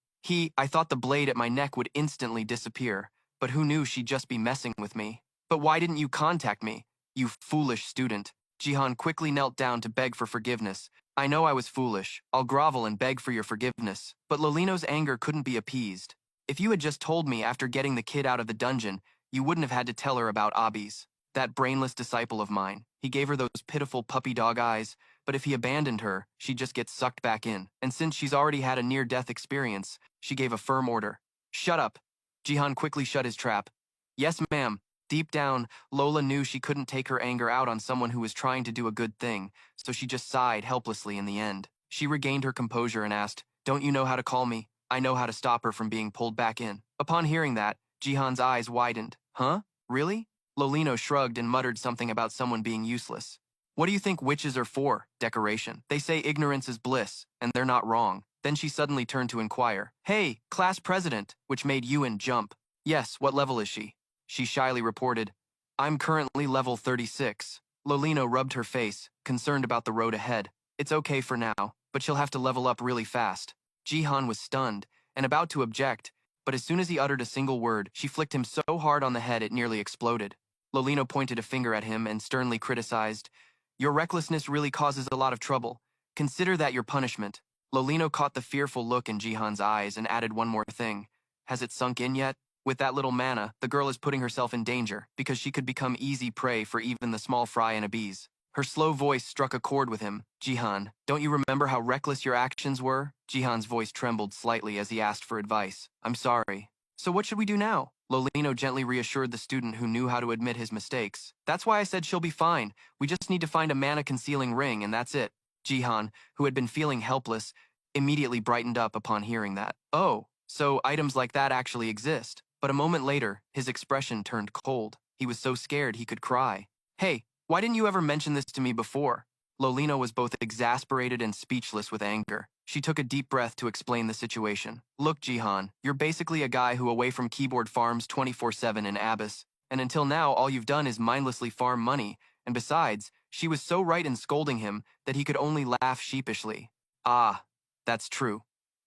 I thought the blade at my neck would instantly disappear, but who knew she'd just be messing with me? But why didn't you contact me, you foolish student?" Jihan quickly knelt down to beg for forgiveness. "I know I was foolish. I'll grovel and beg for your forgiveness." But Lolino's anger couldn't be appeased. "If you had just told me after getting the kid out of the dungeon, you wouldn't have had to tell her about Abis, that brainless disciple of mine. He gave her those pitiful puppy dog eyes, but if he abandoned her, she'd just get sucked back in. And since she's already had a near-death experience, she gave a firm order." "Shut up." Jihan quickly shut his trap. "Yes, ma'am." Deep down, Lola knew she couldn't take her anger out on someone who was trying to do a good thing, so she just sighed helplessly in the end. She regained her composure and asked, "Don't you know how to call me? I know how to stop her from being pulled back in." Upon hearing that, Jihan's eyes widened. "Huh? Really?" Lolino shrugged and muttered something about someone being useless. "What do you think witches are for? Decoration. They say ignorance is bliss, and they're not wrong." Then she suddenly turned to inquire, "Hey, class president," which made Ewan jump. "Yes, what level is she?" She shyly reported, "I'm currently level 36. Lolino rubbed her face, concerned about the road ahead. "It's okay for now, but she'll have to level up really fast." Jihan was stunned and about to object, but as soon as he uttered a single word, she flicked him so hard on the head it nearly exploded. Lolino pointed a finger at him and sternly criticized, "Your recklessness really causes a lot of trouble. Consider that your punishment." Lolino caught the fearful look in Jihan's eyes and added one more thing. "Has it sunk in yet? With that little mana, the girl is putting herself in danger, because she could become easy prey for even the small fry in a bees." Her slow voice struck a chord with him. "Jihan, don't you remember how reckless your actions were?" Jihan's voice trembled slightly as he asked for advice. "I'm sorry." "So what should we do now?" Lolino gently reassured the student who knew how to admit his mistakes. "That's why I said she'll be fine. We just need to find a mana-concealing ring, and that's it." Jihan, who had been feeling helpless, immediately brightened up upon hearing that. "Oh, so items like that actually exist." But a moment later, his expression turned cold. He was so scared he could cry. "Hey, why didn't you ever mention this to me before?" Lolino was both exasperated and speechless with anger. She took a deep breath to explain the situation. Look, Jihan, you're basically a guy who away from keyboard farms 24/7 in Abyss, and until now all you've done is mindlessly farm money, and besides, she was so right in scolding him that he could only laugh sheepishly. Ah, that's true.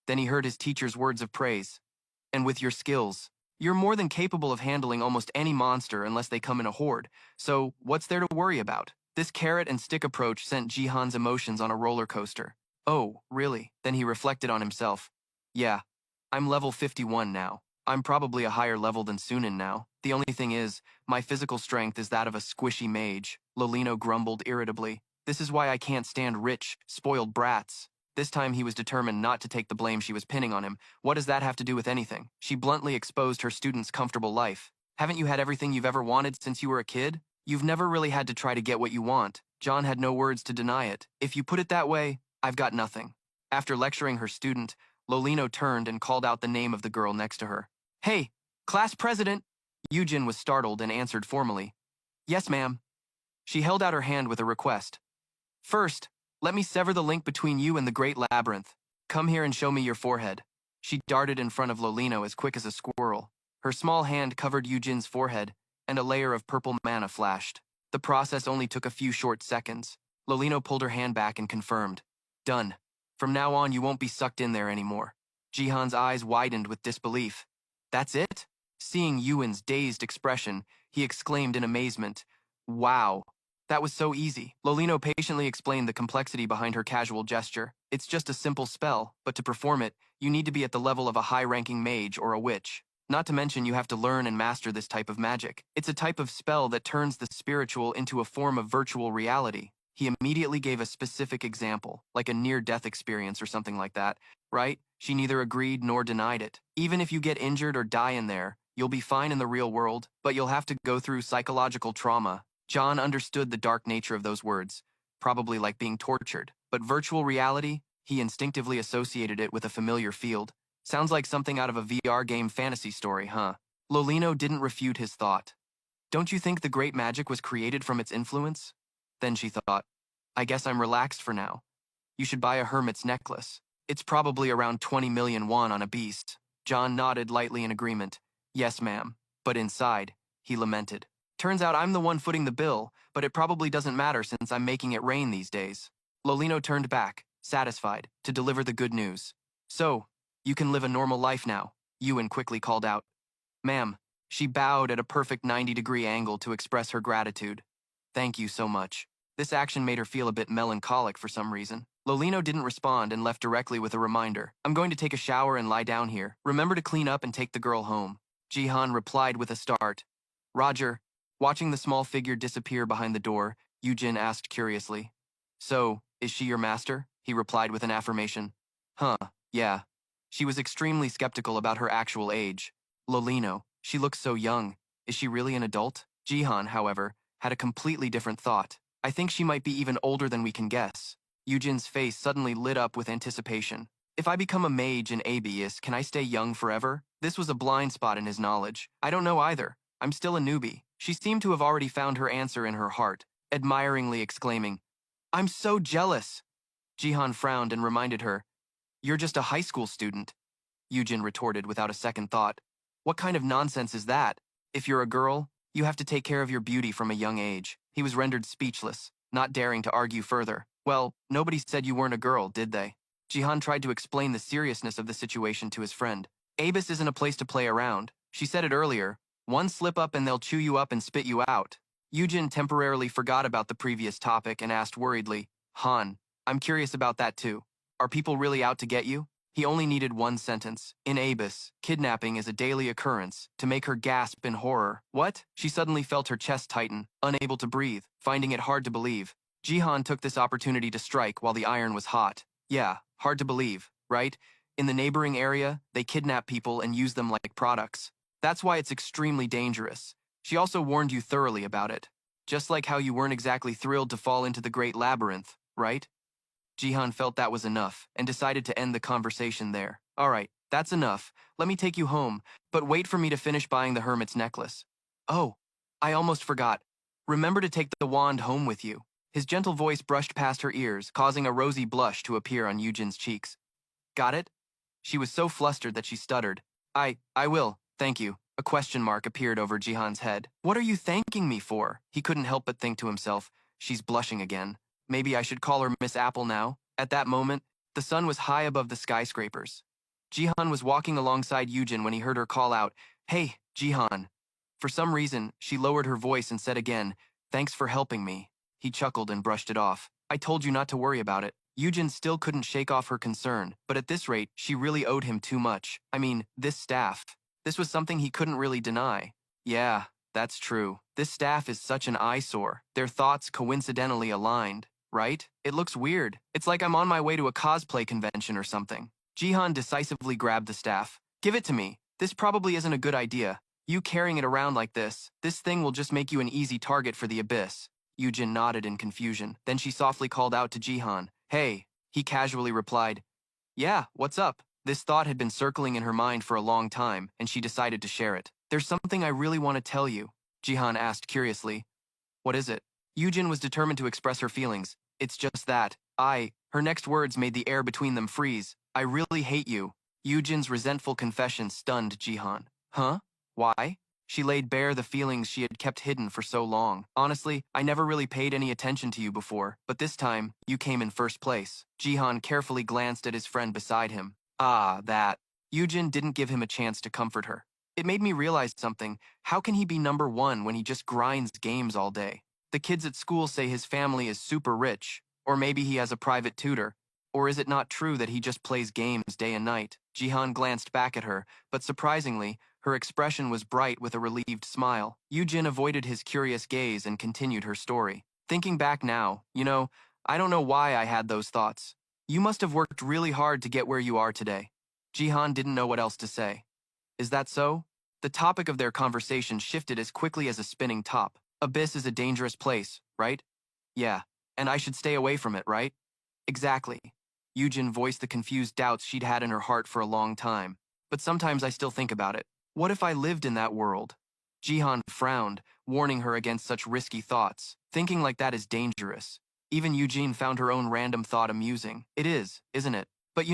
Then he heard his teacher's words of praise. And with your skills, you're more than capable of handling almost any monster unless they come in a horde, so what's there to worry about? This carrot and stick approach sent Jihan's emotions on a roller coaster. Oh, really? Then he reflected on himself. Yeah, I'm level 51 now. I'm probably a higher level than Sunin now. The only thing is, my physical strength is that of a squishy mage, Lolino grumbled irritably. This is why I can't stand rich, spoiled brats. This time he was determined not to take the blame she was pinning on him. What does that have to do with anything? She bluntly exposed her student's comfortable life. Haven't you had everything you've ever wanted since you were a kid? You've never really had to try to get what you want. John had no words to deny it. If you put it that way, I've got nothing. After lecturing her student, Lolino turned and called out the name of the girl next to her. Hey, class president! Yujin was startled and answered formally. Yes, ma'am. She held out her hand with a request. First, let me sever the link between you and the Great Labyrinth. Come here and show me your forehead. She darted in front of Lolino as quick as a squirrel. Her small hand covered Yujin's forehead, and a layer of purple mana flashed. The process only took a few short seconds. Lolino pulled her hand back and confirmed. Done. From now on, you won't be sucked in there anymore. Jihan's eyes widened with disbelief. That's it? Seeing Yuan's dazed expression, he exclaimed in amazement. Wow. That was so easy. Lolino patiently explained the complexity behind her casual gesture. It's just a simple spell, but to perform it, you need to be at the level of a high-ranking mage or a witch. Not to mention you have to learn and master this type of magic. It's a type of spell that turns the spiritual into a form of virtual reality. He immediately gave a specific example, like a near-death experience or something like that, right? She neither agreed nor denied it. Even if you get injured or die in there, you'll be fine in the real world, but you'll have to go through psychological trauma. John understood the dark nature of those words, probably like being tortured. But virtual reality, he instinctively associated it with a familiar field. Sounds like something out of a VR game fantasy story, huh? Lolino didn't refute his thought. Don't you think the great magic was created from its influence? Then she thought, I guess I'm relaxed for now. You should buy a hermit's necklace. It's probably around 20 million won on a beast. John nodded lightly in agreement. Yes, ma'am. But inside, he lamented. Turns out I'm the one footing the bill, but it probably doesn't matter since I'm making it rain these days. Lolino turned back, satisfied, to deliver the good news. So, you can live a normal life now, Yuan quickly called out. Ma'am. She bowed at a perfect 90-degree angle to express her gratitude. Thank you so much. This action made her feel a bit melancholic for some reason. Lolino didn't respond and left directly with a reminder. I'm going to take a shower and lie down here. Remember to clean up and take the girl home. Jihan replied with a start. Roger. Watching the small figure disappear behind the door, Yujin asked curiously. So, is she your master? He replied with an affirmation. Huh, yeah. She was extremely skeptical about her actual age. Lolino, she looks so young. Is she really an adult? Jihan, however, had a completely different thought. I think she might be even older than we can guess. Yujin's face suddenly lit up with anticipation. If I become a mage in Abyss, can I stay young forever? This was a blind spot in his knowledge. I don't know either. I'm still a newbie. She seemed to have already found her answer in her heart, admiringly exclaiming, I'm so jealous. Jihan frowned and reminded her, You're just a high school student. Yujin retorted without a second thought. What kind of nonsense is that? If you're a girl, you have to take care of your beauty from a young age. He was rendered speechless, not daring to argue further. Well, nobody said you weren't a girl, did they? Jihan tried to explain the seriousness of the situation to his friend. Abyss isn't a place to play around. She said it earlier. One slip up and they'll chew you up and spit you out. Yujin temporarily forgot about the previous topic and asked worriedly, Han, I'm curious about that too. Are people really out to get you? He only needed one sentence. In Abyss, kidnapping is a daily occurrence, to make her gasp in horror. What? She suddenly felt her chest tighten, unable to breathe, finding it hard to believe. Jihan took this opportunity to strike while the iron was hot. Yeah, hard to believe, right? In the neighboring area, they kidnap people and use them like products. That's why it's extremely dangerous. She also warned you thoroughly about it. Just like how you weren't exactly thrilled to fall into the Great Labyrinth, right? Jihan felt that was enough and decided to end the conversation there. All right, that's enough. Let me take you home, but wait for me to finish buying the hermit's necklace. Oh, I almost forgot. Remember to take the wand home with you. His gentle voice brushed past her ears, causing a rosy blush to appear on Yujin's cheeks. Got it? She was so flustered that she stuttered. I will, thank you. A question mark appeared over Jihan's head. What are you thanking me for? He couldn't help but think to himself. She's blushing again. Maybe I should call her Miss Apple now. At that moment, the sun was high above the skyscrapers. Jihan was walking alongside Yujin when he heard her call out, Hey, Jihan. For some reason, she lowered her voice and said again, Thanks for helping me. He chuckled and brushed it off. I told you not to worry about it. Yujin still couldn't shake off her concern, but at this rate, she really owed him too much. I mean, this staff. This was something he couldn't really deny. Yeah, that's true. This staff is such an eyesore. Their thoughts coincidentally aligned, right? It looks weird. It's like I'm on my way to a cosplay convention or something. Jihan decisively grabbed the staff. Give it to me. This probably isn't a good idea. You carrying it around like this thing will just make you an easy target for the abyss. Yujin nodded in confusion. Then she softly called out to Jihan. Hey. He casually replied. Yeah, what's up? This thought had been circling in her mind for a long time, and she decided to share it. There's something I really want to tell you, Jihan asked curiously. What is it? Yujin was determined to express her feelings. It's just that. Her next words made the air between them freeze. I really hate you. Yujin's resentful confession stunned Jihan. Huh? Why? She laid bare the feelings she had kept hidden for so long. Honestly, I never really paid any attention to you before, but this time, you came in first place. Jihan carefully glanced at his friend beside him. Ah, that. Yujin didn't give him a chance to comfort her. It made me realize something. How can he be number one when he just grinds games all day? The kids at school say his family is super rich, or maybe he has a private tutor. Or is it not true that he just plays games day and night? Jihan glanced back at her, but surprisingly, her expression was bright with a relieved smile. Yujin avoided his curious gaze and continued her story. Thinking back now, I don't know why I had those thoughts. You must have worked really hard to get where you are today. Jihan didn't know what else to say. Is that so? The topic of their conversation shifted as quickly as a spinning top. Abyss is a dangerous place, right? Yeah, and I should stay away from it, right? Exactly. Yujin voiced the confused doubts she'd had in her heart for a long time. But sometimes I still think about it. What if I lived in that world? Jihan frowned, warning her against such risky thoughts. Thinking like that is dangerous. Even Eugene found her own random thought amusing. It is, isn't it? But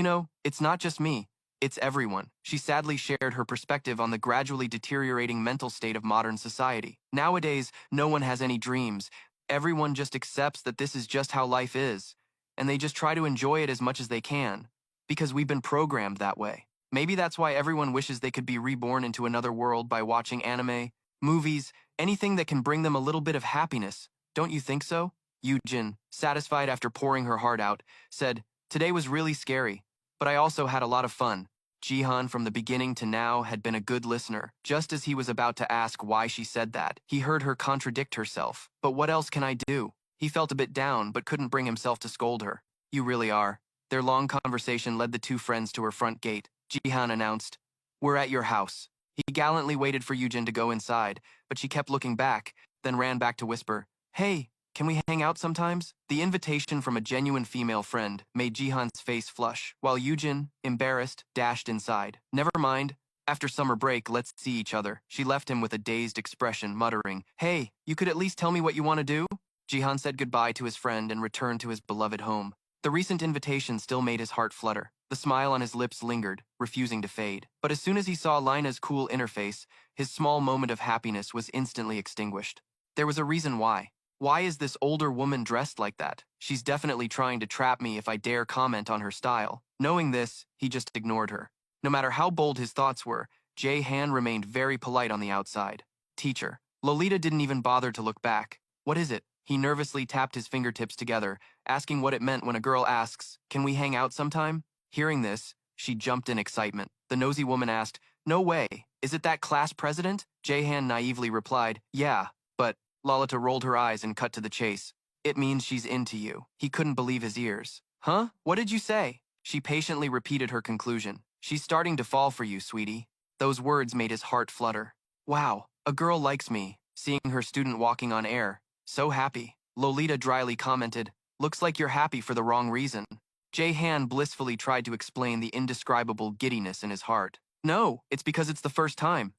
it's not just me. It's everyone. She sadly shared her perspective on the gradually deteriorating mental state of modern society. Nowadays, no one has any dreams. Everyone just accepts that this is just how life is. And they just try to enjoy it as much as they can. Because we've been programmed that way. Maybe that's why everyone wishes they could be reborn into another world by watching anime, movies, anything that can bring them a little bit of happiness. Don't you think so? Yujin, satisfied after pouring her heart out, said, Today was really scary, but I also had a lot of fun. Jihan from the beginning to now had been a good listener. Just as he was about to ask why she said that, he heard her contradict herself. But what else can I do? He felt a bit down, but couldn't bring himself to scold her. You really are. Their long conversation led the two friends to her front gate. Jihan announced, We're at your house. He gallantly waited for Yujin to go inside, but she kept looking back, then ran back to whisper, Hey, can we hang out sometimes? The invitation from a genuine female friend made Jihan's face flush, while Yujin, embarrassed, dashed inside. Never mind. After summer break, let's see each other. She left him with a dazed expression, muttering, Hey, you could at least tell me what you want to do? Jihan said goodbye to his friend and returned to his beloved home. The recent invitation still made his heart flutter. The smile on his lips lingered, refusing to fade. But as soon as he saw Lina's cool interface, his small moment of happiness was instantly extinguished. There was a reason why. Why is this older woman dressed like that? She's definitely trying to trap me if I dare comment on her style. Knowing this, he just ignored her. No matter how bold his thoughts were, Jae-han remained very polite on the outside. Teacher. Lolita didn't even bother to look back. What is it? He nervously tapped his fingertips together, asking what it meant when a girl asks, Can we hang out sometime? Hearing this, she jumped in excitement. The nosy woman asked, No way. Is it that class president? Jae-han naively replied, Yeah, but Lolita rolled her eyes and cut to the chase. It means she's into you. He couldn't believe his ears. Huh? What did you say? She patiently repeated her conclusion. She's starting to fall for you, sweetie. Those words made his heart flutter. Wow, a girl likes me. Seeing her student walking on air. So happy. Lolita dryly commented, Looks like you're happy for the wrong reason. Jae-han blissfully tried to explain the indescribable giddiness in his heart. No, it's because it's the first time,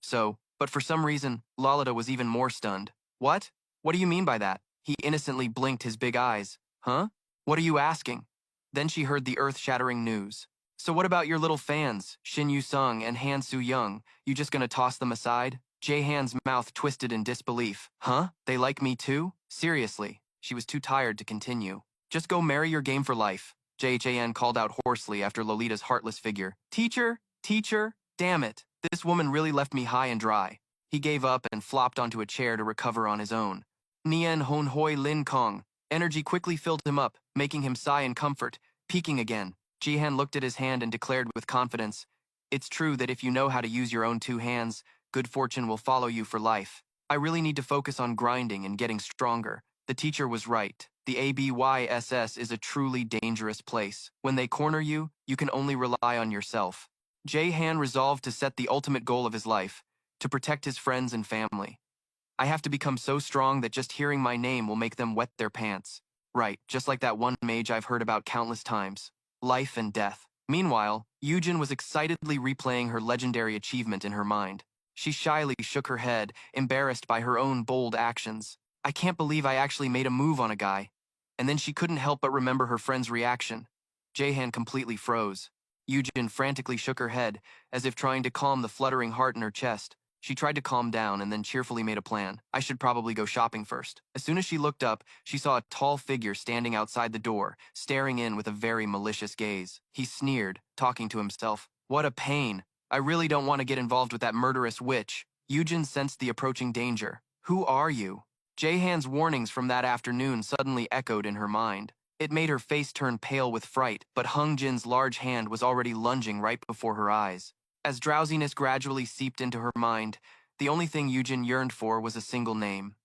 but for some reason, Lolita was even more stunned. What? What do you mean by that? He innocently blinked his big eyes. Huh? What are you asking? Then she heard the earth-shattering news. So what about your little fans, Shin Yu-sung and Han Soo-young? You just gonna toss them aside? Jae-han's mouth twisted in disbelief. Huh? They like me too? Seriously. She was too tired to continue. Just go marry your game for life, Jae-han called out hoarsely after Lolita's heartless figure. Teacher? Teacher? Damn it. This woman really left me high and dry. He gave up and flopped onto a chair to recover on his own. Nien Hon Hoi Lin Kong. Energy quickly filled him up, making him sigh in comfort, peaking again. Jihan looked at his hand and declared with confidence, "It's true that if you know how to use your own two hands, good fortune will follow you for life. I really need to focus on grinding and getting stronger." The teacher was right. The ABYSS is a truly dangerous place. When they corner you, you can only rely on yourself. Jae-han resolved to set the ultimate goal of his life, to protect his friends and family. I have to become so strong that just hearing my name will make them wet their pants. Right, just like that one mage I've heard about countless times. Life and death. Meanwhile, Yujin was excitedly replaying her legendary achievement in her mind. She shyly shook her head, embarrassed by her own bold actions. I can't believe I actually made a move on a guy. And then she couldn't help but remember her friend's reaction. Jaehan completely froze. Yujin frantically shook her head, as if trying to calm the fluttering heart in her chest. She tried to calm down and then cheerfully made a plan. I should probably go shopping first. As soon as she looked up, she saw a tall figure standing outside the door, staring in with a very malicious gaze. He sneered, talking to himself. What a pain. I really don't want to get involved with that murderous witch. Yujin sensed the approaching danger. Who are you? Jaehan's warnings from that afternoon suddenly echoed in her mind. It made her face turn pale with fright, but Hung Jin's large hand was already lunging right before her eyes. As drowsiness gradually seeped into her mind, the only thing Yujin yearned for was a single name.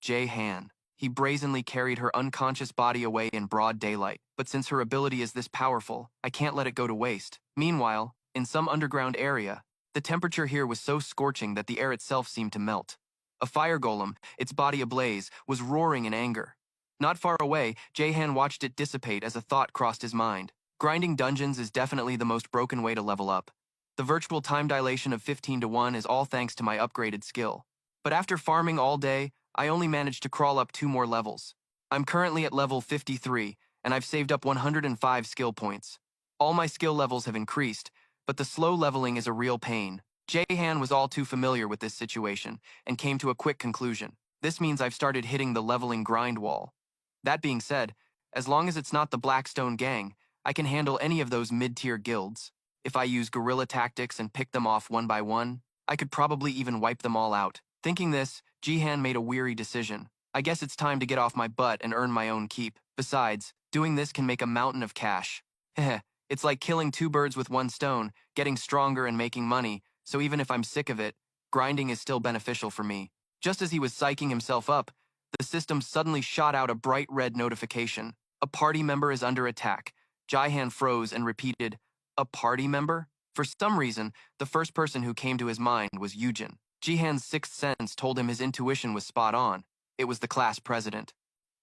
Jae-han. He brazenly carried her unconscious body away in broad daylight, but since her ability is this powerful, I can't let it go to waste. Meanwhile, in some underground area, the temperature here was so scorching that the air itself seemed to melt. A fire golem, its body ablaze, was roaring in anger. Not far away, Jae-han watched it dissipate as a thought crossed his mind. Grinding dungeons is definitely the most broken way to level up. The virtual time dilation of 15:1 is all thanks to my upgraded skill. But after farming all day, I only managed to crawl up 2 more levels. I'm currently at level 53, and I've saved up 105 skill points. All my skill levels have increased, but the slow leveling is a real pain. Jae-han was all too familiar with this situation, and came to a quick conclusion. This means I've started hitting the leveling grind wall. That being said, as long as it's not the Blackstone Gang, I can handle any of those mid-tier guilds. If I use guerrilla tactics and pick them off one by one, I could probably even wipe them all out. Thinking this, Jihan made a weary decision. I guess it's time to get off my butt and earn my own keep. Besides, doing this can make a mountain of cash. Heh, it's like killing 2 birds with 1 stone, getting stronger and making money, so even if I'm sick of it, grinding is still beneficial for me. Just as he was psyching himself up, the system suddenly shot out a bright red notification. A party member is under attack. Jihan froze and repeated, a party member? For some reason, the first person who came to his mind was Yujin. Jihan's sixth sense told him his intuition was spot on. It was the class president.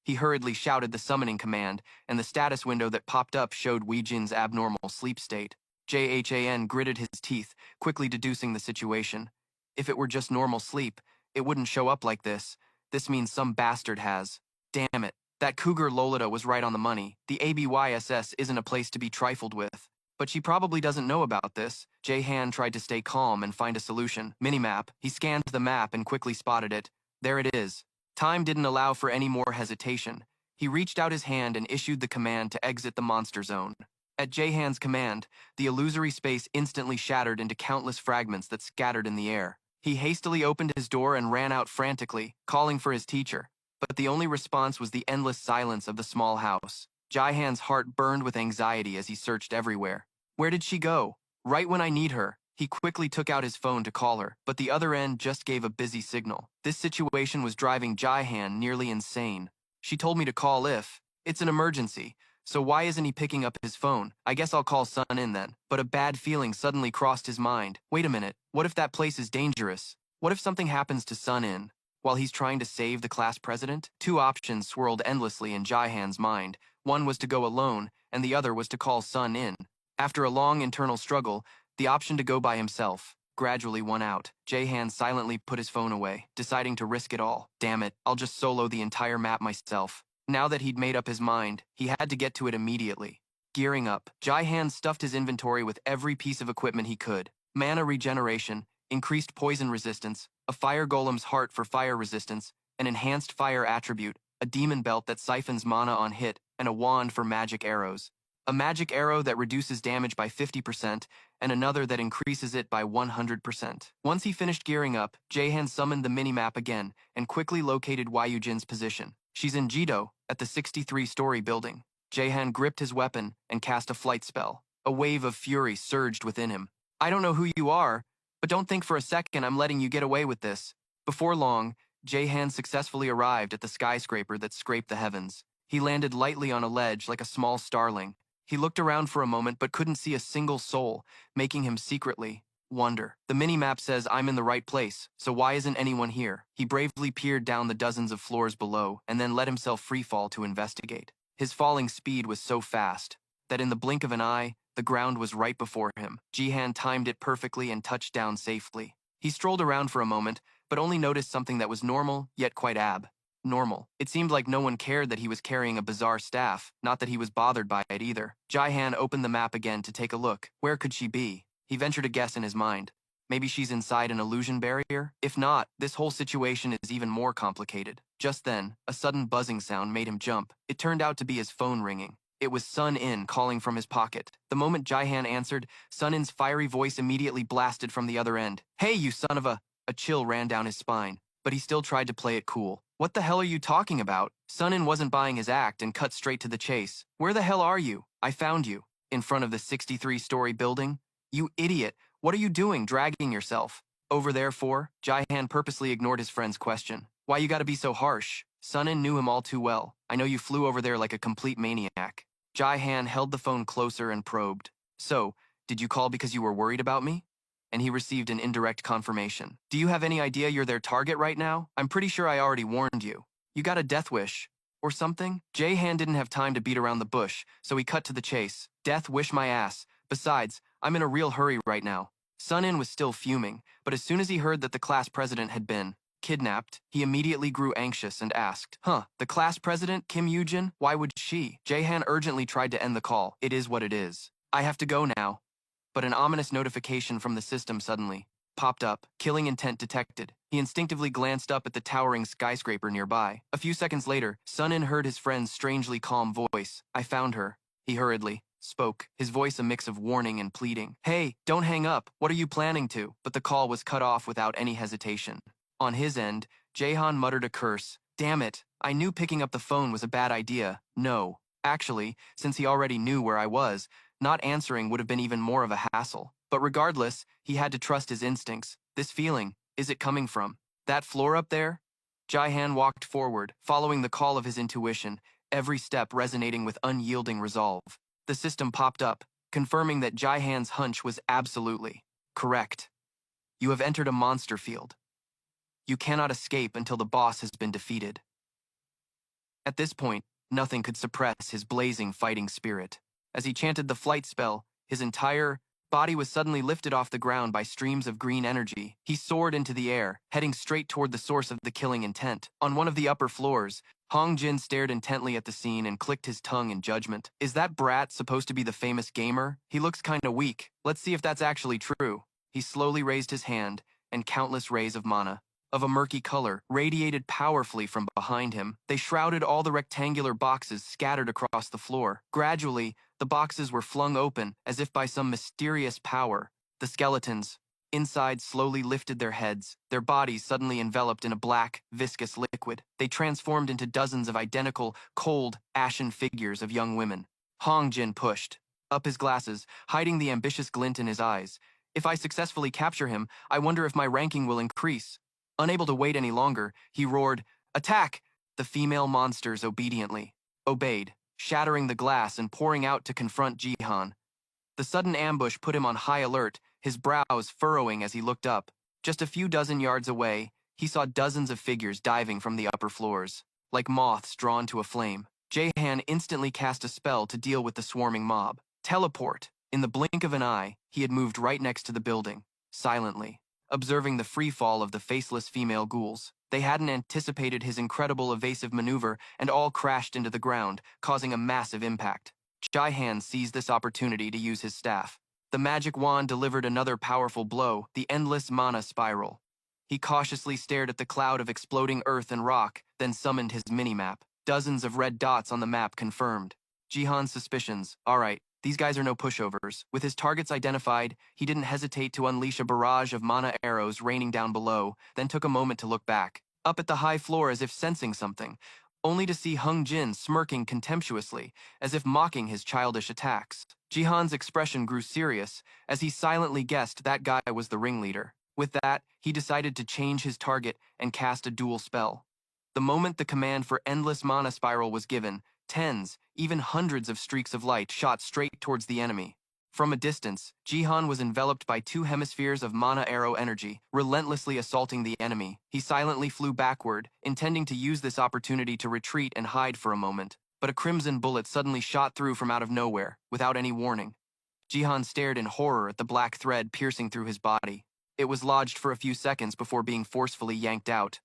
He hurriedly shouted the summoning command, and the status window that popped up showed Weijin's abnormal sleep state. Jahan gritted his teeth, quickly deducing the situation. If it were just normal sleep, it wouldn't show up like this. This means some bastard has. Damn it, that cougar Lolita was right on the money. The ABYSS isn't a place to be trifled with. But she probably doesn't know about this. Jae-han tried to stay calm and find a solution. Minimap. He scanned the map and quickly spotted it. There it is. Time didn't allow for any more hesitation. He reached out his hand and issued the command to exit the monster zone. At Jae-han's command, the illusory space instantly shattered into countless fragments that scattered in the air. He hastily opened his door and ran out frantically, calling for his teacher. But the only response was the endless silence of the small house. Jae-han's heart burned with anxiety as he searched everywhere. Where did she go? Right when I need her. He quickly took out his phone to call her, but the other end just gave a busy signal. This situation was driving Jae-han nearly insane. She told me to call if it's an emergency, so why isn't he picking up his phone? I guess I'll call Sun In then. But a bad feeling suddenly crossed his mind. Wait a minute, what if that place is dangerous? What if something happens to Sun In while he's trying to save the class president? 2 options swirled endlessly in Jae-han's mind. One was to go alone, and the other was to call Sun In. After a long internal struggle, the option to go by himself gradually won out. Jae-han silently put his phone away, deciding to risk it all. Damn it, I'll just solo the entire map myself. Now that he'd made up his mind, he had to get to it immediately. Gearing up, Jai-Han stuffed his inventory with every piece of equipment he could. Mana regeneration, increased poison resistance, a fire golem's heart for fire resistance, an enhanced fire attribute, a demon belt that siphons mana on hit, and a wand for magic arrows. A magic arrow that reduces damage by 50%, and another that increases it by 100%. Once he finished gearing up, Jaehan summoned the minimap again and quickly located Waiyujin's position. She's in Jido, at the 63-story building. Jaehan gripped his weapon and cast a flight spell. A wave of fury surged within him. I don't know who you are, but don't think for a second I'm letting you get away with this. Before long, Jaehan successfully arrived at the skyscraper that scraped the heavens. He landed lightly on a ledge like a small starling. He looked around for a moment but couldn't see a single soul, making him secretly wonder. The minimap says I'm in the right place, so why isn't anyone here? He bravely peered down the dozens of floors below and then let himself freefall to investigate. His falling speed was so fast that in the blink of an eye, the ground was right before him. Jihan timed it perfectly and touched down safely. He strolled around for a moment, but only noticed something that was normal, yet quite abnormal. It seemed like no one cared that he was carrying a bizarre staff, not that he was bothered by it either. Jihan opened the map again to take a look. Where could she be? He ventured a guess in his mind. Maybe she's inside an illusion barrier? If not, this whole situation is even more complicated. Just then, a sudden buzzing sound made him jump. It turned out to be his phone ringing. It was Sun In calling from his pocket. The moment Jaihan answered, Sun In's fiery voice immediately blasted from the other end. Hey, you son of a... A chill ran down his spine, but he still tried to play it cool. What the hell are you talking about? Sun In wasn't buying his act and cut straight to the chase. Where the hell are you? I found you. In front of the 63-story building? You idiot. What are you doing, dragging yourself? Over there for? Jaihan purposely ignored his friend's question. Why you gotta be so harsh? Sun In knew him all too well. I know you flew over there like a complete maniac. Jaihan held the phone closer and probed. So, did you call because you were worried about me? And he received an indirect confirmation. Do you have any idea you're their target right now? I'm pretty sure I already warned you. You got a death wish. Or something? Jaihan didn't have time to beat around the bush, so he cut to the chase. Death wish my ass. Besides, I'm in a real hurry right now. Sun In was still fuming, but as soon as he heard that the class president had been kidnapped, he immediately grew anxious and asked, the class president, Kim Yujin? Why would she? Jaihan urgently tried to end the call. It is what it is. I have to go now. But an ominous notification from the system suddenly popped up. Killing intent detected. He instinctively glanced up at the towering skyscraper nearby. A few seconds later, Sun In heard his friend's strangely calm voice. I found her. He hurriedly spoke, his voice a mix of warning and pleading. Hey, don't hang up. What are you planning to? But the call was cut off without any hesitation. On his end, Jaehan muttered a curse. Damn it, I knew picking up the phone was a bad idea. No. Actually, since he already knew where I was, not answering would have been even more of a hassle. But regardless, he had to trust his instincts. This feeling, is it coming from that floor up there? Jaihan walked forward, following the call of his intuition, every step resonating with unyielding resolve. The system popped up, confirming that Jaihan's hunch was absolutely correct. You have entered a monster field. You cannot escape until the boss has been defeated. At this point, nothing could suppress his blazing fighting spirit. As he chanted the flight spell, his entire body was suddenly lifted off the ground by streams of green energy. He soared into the air, heading straight toward the source of the killing intent. On one of the upper floors, Hong Jin stared intently at the scene and clicked his tongue in judgment. Is that brat supposed to be the famous gamer? He looks kinda weak. Let's see if that's actually true. He slowly raised his hand, and countless rays of mana, of a murky color, radiated powerfully from behind him. They shrouded all the rectangular boxes scattered across the floor. Gradually, the boxes were flung open, as if by some mysterious power. The skeletons, inside, slowly lifted their heads, their bodies suddenly enveloped in a black, viscous liquid. They transformed into dozens of identical, cold, ashen figures of young women. Hong Jin pushed up his glasses, hiding the ambitious glint in his eyes. If I successfully capture him, I wonder if my ranking will increase. Unable to wait any longer, he roared, Attack! The female monsters obediently obeyed, shattering the glass and pouring out to confront Jihan. The sudden ambush put him on high alert, his brows furrowing as he looked up. Just a few dozen yards away, he saw dozens of figures diving from the upper floors, like moths drawn to a flame. Jaehan instantly cast a spell to deal with the swarming mob. Teleport! In the blink of an eye, he had moved right next to the building, silently, observing the free fall of the faceless female ghouls. They hadn't anticipated his incredible evasive maneuver and all crashed into the ground, causing a massive impact. Jihan seized this opportunity to use his staff. The magic wand delivered another powerful blow, the endless mana spiral. He cautiously stared at the cloud of exploding earth and rock, then summoned his mini-map. Dozens of red dots on the map confirmed. Jihan's suspicions. Alright, these guys are no pushovers. With his targets identified, he didn't hesitate to unleash a barrage of mana arrows raining down below, then took a moment to look back. Up at the high floor as if sensing something, only to see Hung Jin smirking contemptuously, as if mocking his childish attacks. Jihan's expression grew serious, as he silently guessed that guy was the ringleader. With that, he decided to change his target and cast a dual spell. The moment the command for Endless Mana Spiral was given, tens, even hundreds of streaks of light shot straight towards the enemy. From a distance, Jihan was enveloped by two hemispheres of mana arrow energy, relentlessly assaulting the enemy. He silently flew backward, intending to use this opportunity to retreat and hide for a moment. But a crimson bullet suddenly shot through from out of nowhere, without any warning. Jihan stared in horror at the black thread piercing through his body. It was lodged for a few seconds before being forcefully yanked out.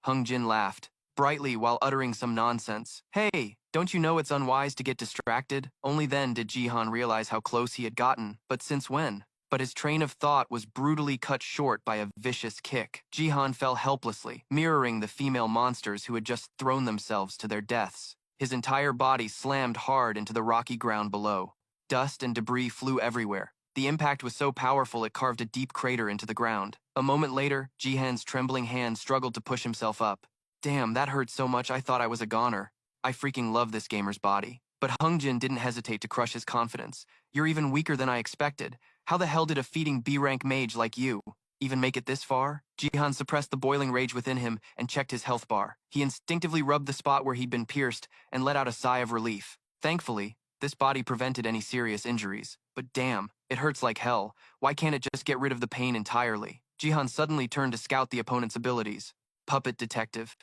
Hung Jin laughed, brightly while uttering some nonsense. Hey, don't you know it's unwise to get distracted? Only then did Jihan realize how close he had gotten. But since when? But his train of thought was brutally cut short by a vicious kick. Jihan fell helplessly, mirroring the female monsters who had just thrown themselves to their deaths. His entire body slammed hard into the rocky ground below. Dust and debris flew everywhere. The impact was so powerful it carved a deep crater into the ground. A moment later, Jihan's trembling hand struggled to push himself up. Damn, that hurt so much I thought I was a goner. I freaking love this gamer's body. But Hung Jin didn't hesitate to crush his confidence. You're even weaker than I expected. How the hell did a feeding B-rank mage like you even make it this far? Jihan suppressed the boiling rage within him and checked his health bar. He instinctively rubbed the spot where he'd been pierced and let out a sigh of relief. Thankfully, this body prevented any serious injuries. But damn, it hurts like hell. Why can't it just get rid of the pain entirely? Jihan suddenly turned to scout the opponent's abilities. Puppet Detective.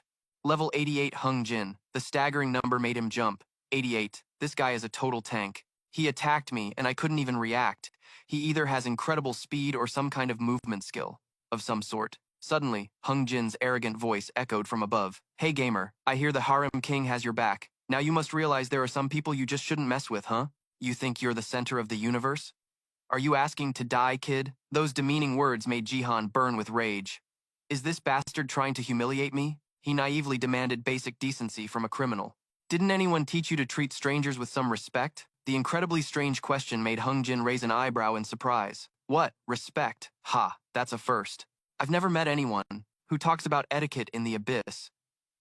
Level 88 Hung Jin. The staggering number made him jump. 88. This guy is a total tank. He attacked me, and I couldn't even react. He either has incredible speed or some kind of movement skill. Of some sort. Suddenly, Hung Jin's arrogant voice echoed from above. Hey gamer, I hear the Harem King has your back. Now you must realize there are some people you just shouldn't mess with, huh? You think you're the center of the universe? Are you asking to die, kid? Those demeaning words made Jihan burn with rage. Is this bastard trying to humiliate me? He naively demanded basic decency from a criminal. Didn't anyone teach you to treat strangers with some respect? The incredibly strange question made Hung Jin raise an eyebrow in surprise. What? Respect? Ha, that's a first. I've never met anyone who talks about etiquette in the abyss.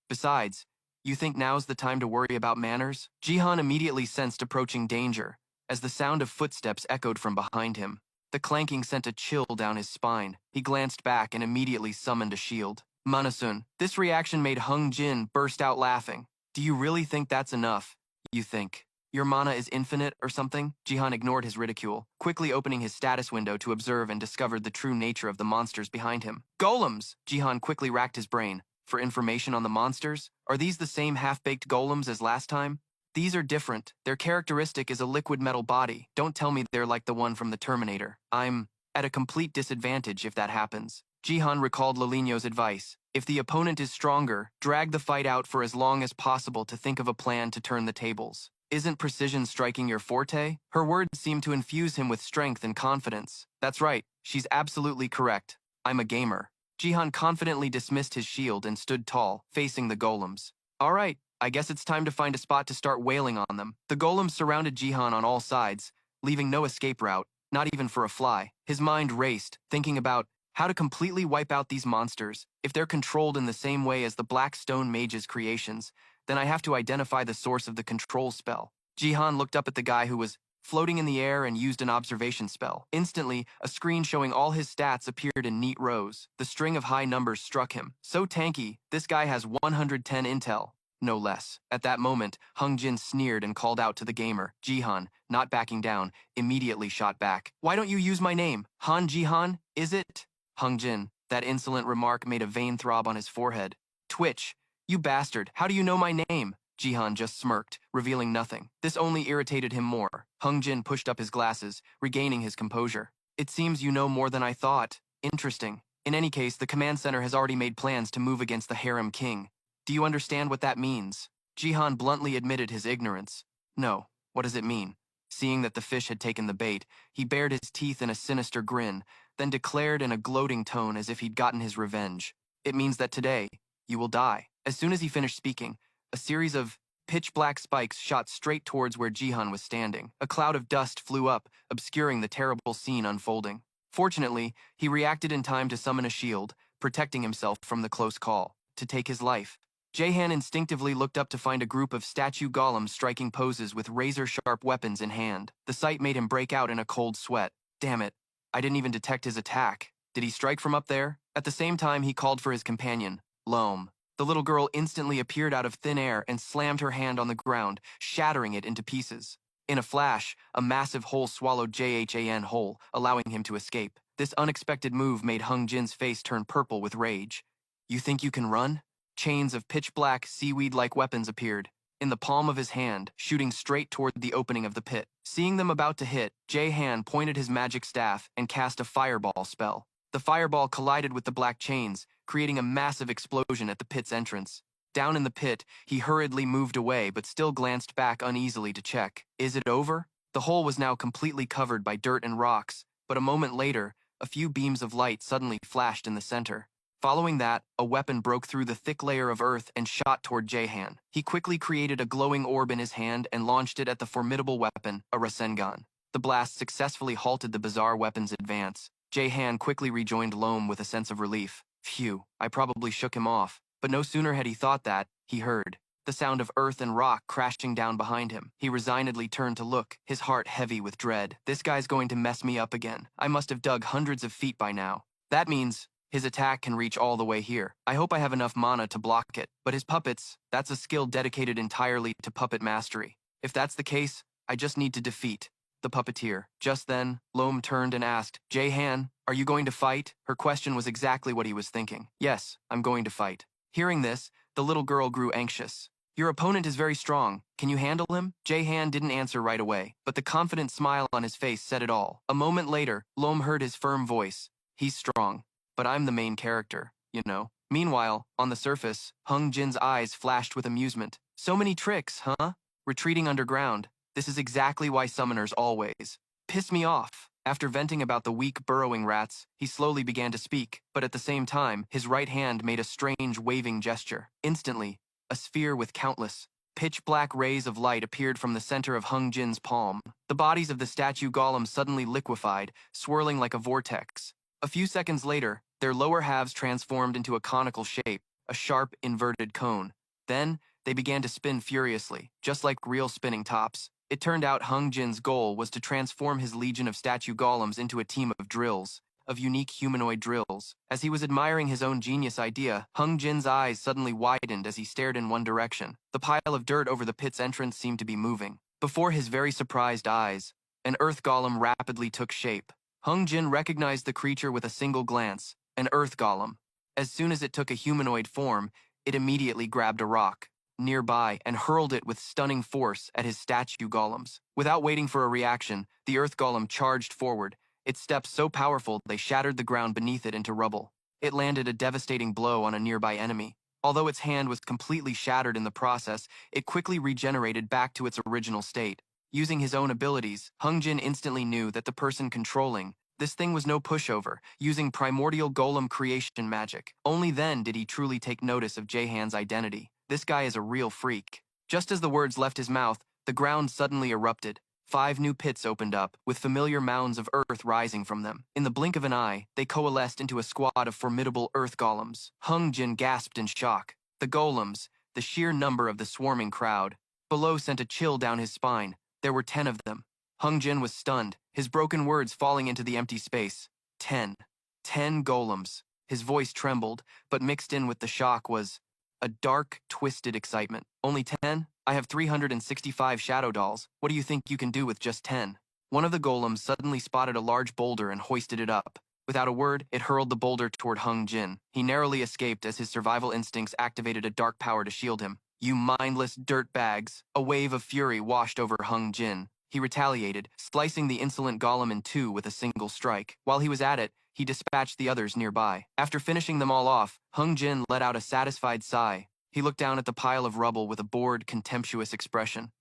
Besides, you think now's the time to worry about manners? Jihan immediately sensed approaching danger, as the sound of footsteps echoed from behind him. The clanking sent a chill down his spine. He glanced back and immediately summoned a shield. Manasun. This reaction made Hung Jin burst out laughing. Do you really think that's enough? You think your mana is infinite or something? Jihan ignored his ridicule, quickly opening his status window to observe and discovered the true nature of the monsters behind him. Golems! Jihan quickly racked his brain. For information on the monsters? Are these the same half-baked golems as last time? These are different. Their characteristic is a liquid metal body. Don't tell me they're like the one from the Terminator. I'm at a complete disadvantage if that happens. Jihan recalled Lolino's advice. If the opponent is stronger, drag the fight out for as long as possible to think of a plan to turn the tables. Isn't precision striking your forte? Her words seemed to infuse him with strength and confidence. That's right, she's absolutely correct. I'm a gamer. Jihan confidently dismissed his shield and stood tall, facing the golems. All right, I guess it's time to find a spot to start wailing on them. The golems surrounded Jihan on all sides, leaving no escape route, not even for a fly. His mind raced, thinking about how to completely wipe out these monsters. If they're controlled in the same way as the Black Stone Mage's creations, then I have to identify the source of the control spell. Jihan looked up at the guy who was floating in the air and used an observation spell. Instantly, a screen showing all his stats appeared in neat rows. The string of high numbers struck him. So tanky, this guy has 110 intel. No less. At that moment, Hung Jin sneered and called out to the gamer. Jihan, not backing down, immediately shot back. Why don't you use my name? Han Jihan, is it? Hung Jin, that insolent remark made a vein throb on his forehead. Twitch, you bastard, how do you know my name? Jihan just smirked, revealing nothing. This only irritated him more. Hung Jin pushed up his glasses, regaining his composure. It seems you know more than I thought. Interesting. In any case, the command center has already made plans to move against the Harem King. Do you understand what that means? Jihan bluntly admitted his ignorance. No, What does it mean? Seeing that the fish had taken the bait, he bared his teeth in a sinister grin, then declared in a gloating tone as if he'd gotten his revenge. It means that today, you will die. As soon as he finished speaking, a series of pitch-black spikes shot straight towards where Jihan was standing. A cloud of dust flew up, obscuring the terrible scene unfolding. Fortunately, he reacted in time to summon a shield, protecting himself from the close call to take his life. Jahan instinctively looked up to find a group of statue golems striking poses with razor-sharp weapons in hand. The sight made him break out in a cold sweat. Damn it, I didn't even detect his attack. Did he strike from up there? At the same time, he called for his companion, Loam. The little girl instantly appeared out of thin air and slammed her hand on the ground, shattering it into pieces. In a flash, a massive hole swallowed Jahan whole, allowing him to escape. This unexpected move made Hung Jin's face turn purple with rage. You think you can run? Chains of pitch-black, seaweed-like weapons appeared, in the palm of his hand, shooting straight toward the opening of the pit. Seeing them about to hit, Jahan pointed his magic staff and cast a fireball spell. The fireball collided with the black chains, creating a massive explosion at the pit's entrance. Down in the pit, he hurriedly moved away but still glanced back uneasily to check. Is it over? The hole was now completely covered by dirt and rocks, but a moment later, a few beams of light suddenly flashed in the center. Following that, a weapon broke through the thick layer of earth and shot toward Jahan. He quickly created a glowing orb in his hand and launched it at the formidable weapon, a Rasengan. The blast successfully halted the bizarre weapon's advance. Jahan quickly rejoined Loam with a sense of relief. Phew, I probably shook him off. But no sooner had he thought that, he heard the sound of earth and rock crashing down behind him. He resignedly turned to look, his heart heavy with dread. This guy's going to mess me up again. I must have dug hundreds of feet by now. That means his attack can reach all the way here. I hope I have enough mana to block it. But his puppets, that's a skill dedicated entirely to puppet mastery. If that's the case, I just need to defeat the puppeteer. Just then, Loam turned and asked, Jahan, are you going to fight? Her question was exactly what he was thinking. Yes, I'm going to fight. Hearing this, the little girl grew anxious. Your opponent is very strong. Can you handle him? Jahan didn't answer right away, but the confident smile on his face said it all. A moment later, Loam heard his firm voice. He's strong, but I'm the main character, you know. Meanwhile, on the surface, Hung Jin's eyes flashed with amusement. So many tricks, huh? Retreating underground. This is exactly why summoners always piss me off. After venting about the weak burrowing rats, he slowly began to speak, but at the same time, his right hand made a strange waving gesture. Instantly, a sphere with countless, pitch-black rays of light appeared from the center of Hung Jin's palm. The bodies of the statue golems suddenly liquefied, swirling like a vortex. A few seconds later, their lower halves transformed into a conical shape, a sharp, inverted cone. Then, they began to spin furiously, just like real spinning tops. It turned out Hung Jin's goal was to transform his legion of statue golems into a team of drills, of unique humanoid drills. As he was admiring his own genius idea, Hung Jin's eyes suddenly widened as he stared in one direction. The pile of dirt over the pit's entrance seemed to be moving. Before his very surprised eyes, an earth golem rapidly took shape. Hung Jin recognized the creature with a single glance, an earth golem. As soon as it took a humanoid form, it immediately grabbed a rock nearby and hurled it with stunning force at his statue golems. Without waiting for a reaction, the earth golem charged forward, its steps so powerful they shattered the ground beneath it into rubble. It landed a devastating blow on a nearby enemy. Although its hand was completely shattered in the process, it quickly regenerated back to its original state. Using his own abilities, Hung Jin instantly knew that the person controlling this thing was no pushover, using primordial golem creation magic. Only then did he truly take notice of Jahan's identity. This guy is a real freak. Just as the words left his mouth, the ground suddenly erupted. 5 new pits opened up, with familiar mounds of earth rising from them. In the blink of an eye, they coalesced into a squad of formidable earth golems. Hung Jin gasped in shock. The golems, the sheer number of the swarming crowd, below sent a chill down his spine. There were 10 of them. Hung Jin was stunned, his broken words falling into the empty space. 10. 10 golems. His voice trembled, but mixed in with the shock was a dark, twisted excitement. Only 10? I have 365 shadow dolls. What do you think you can do with just 10? One of the golems suddenly spotted a large boulder and hoisted it up. Without a word, it hurled the boulder toward Hung Jin. He narrowly escaped as his survival instincts activated a dark power to shield him. You mindless dirt bags. A wave of fury washed over Hung Jin. He retaliated, slicing the insolent golem in 2 with a single strike. While he was at it, he dispatched the others nearby. After finishing them all off, Hung Jin let out a satisfied sigh. He looked down at the pile of rubble with a bored, contemptuous expression.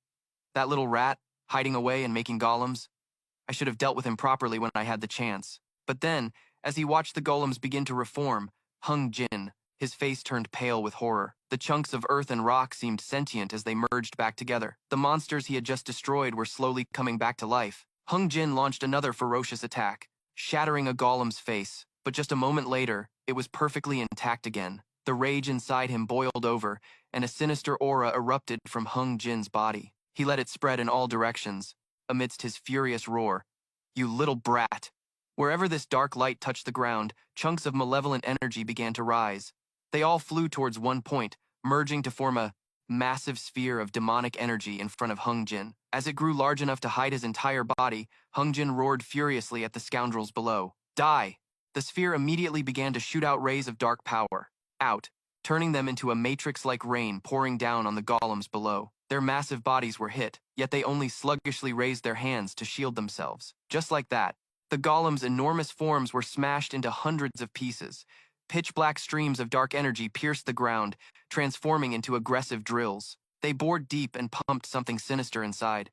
That little rat? hiding away and making golems. I should have dealt with him properly when I had the chance. But then, as he watched the golems begin to reform, Hung Jin, his face turned pale with horror. The chunks of earth and rock seemed sentient as they merged back together. The monsters he had just destroyed were slowly coming back to life. Hung Jin launched another ferocious attack, shattering a golem's face. But just a moment later, it was perfectly intact again. The rage inside him boiled over, and a sinister aura erupted from Hung Jin's body. He let it spread in all directions, amidst his furious roar. "You little brat!" Wherever this dark light touched the ground, chunks of malevolent energy began to rise. They all flew towards one point, merging to form a massive sphere of demonic energy in front of Hung Jin. As it grew large enough to hide his entire body, Hung Jin roared furiously at the scoundrels below. "Die!" The sphere immediately began to shoot out rays of dark power, turning them into a matrix-like rain pouring down on the golems below. Their massive bodies were hit, yet they only sluggishly raised their hands to shield themselves. Just like that, the golems' enormous forms were smashed into hundreds of pieces. Pitch-black streams of dark energy pierced the ground, transforming into aggressive drills. They bored deep and pumped something sinister inside.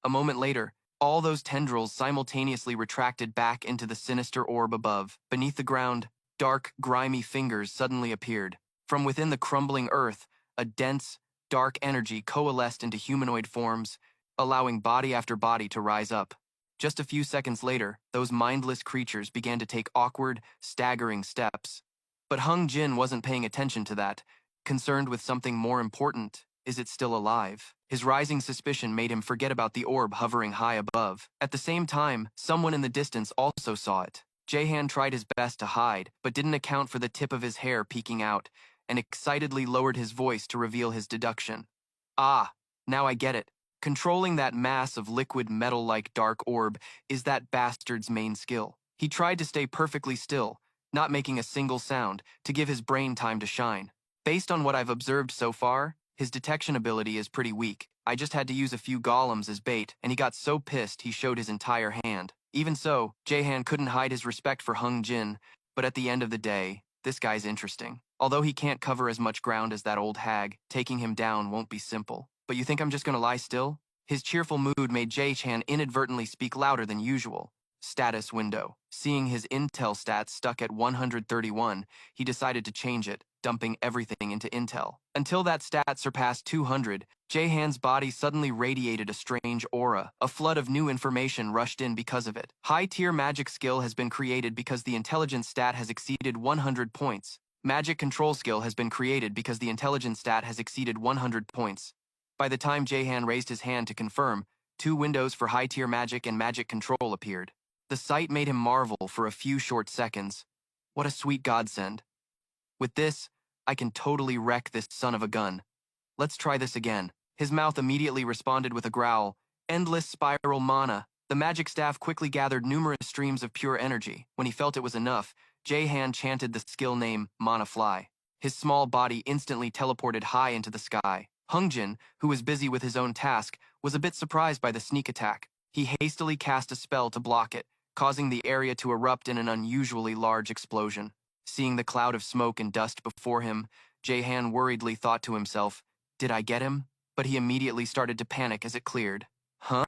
A moment later, all those tendrils simultaneously retracted back into the sinister orb above. Beneath the ground, dark, grimy fingers suddenly appeared. From within the crumbling earth, a dense, dark energy coalesced into humanoid forms, allowing body after body to rise up. Just a few seconds later, those mindless creatures began to take awkward, staggering steps. But Hung Jin wasn't paying attention to that, concerned with something more important. Is it still alive? His rising suspicion made him forget about the orb hovering high above. At the same time, someone in the distance also saw it. Jaehan tried his best to hide, but didn't account for the tip of his hair peeking out, and excitedly lowered his voice to reveal his deduction. "Ah, now I get it. Controlling that mass of liquid metal-like dark orb is that bastard's main skill." He tried to stay perfectly still, not making a single sound, to give his brain time to shine. "Based on what I've observed so far, his detection ability is pretty weak. I just had to use a few golems as bait, and he got so pissed he showed his entire hand." Even so, Jaehan couldn't hide his respect for Hung Jin, but at the end of the day, this guy's interesting. Although he can't cover as much ground as that old hag, taking him down won't be simple. "But you think I'm just gonna lie still?" His cheerful mood made Jae-chan inadvertently speak louder than usual. Status window. Seeing his intel stats stuck at 131, he decided to change it, dumping everything into intel. Until that stat surpassed 200, Jaehan's body suddenly radiated a strange aura. A flood of new information rushed in because of it. High-tier magic skill has been created because the intelligence stat has exceeded 100 points. Magic control skill has been created because the intelligence stat has exceeded 100 points. By the time Jaehan raised his hand to confirm, 2 windows for high-tier magic and magic control appeared. The sight made him marvel for a few short seconds. What a sweet godsend. With this, I can totally wreck this son of a gun. Let's try this again. His mouth immediately responded with a growl. Endless spiral mana. The magic staff quickly gathered numerous streams of pure energy. When he felt it was enough, Jaehan chanted the skill name, Mana Fly. His small body instantly teleported high into the sky. Hung Jin, who was busy with his own task, was a bit surprised by the sneak attack. He hastily cast a spell to block it, causing the area to erupt in an unusually large explosion. Seeing the cloud of smoke and dust before him, Jaehan worriedly thought to himself, "Did I get him?" But he immediately started to panic as it cleared. Huh?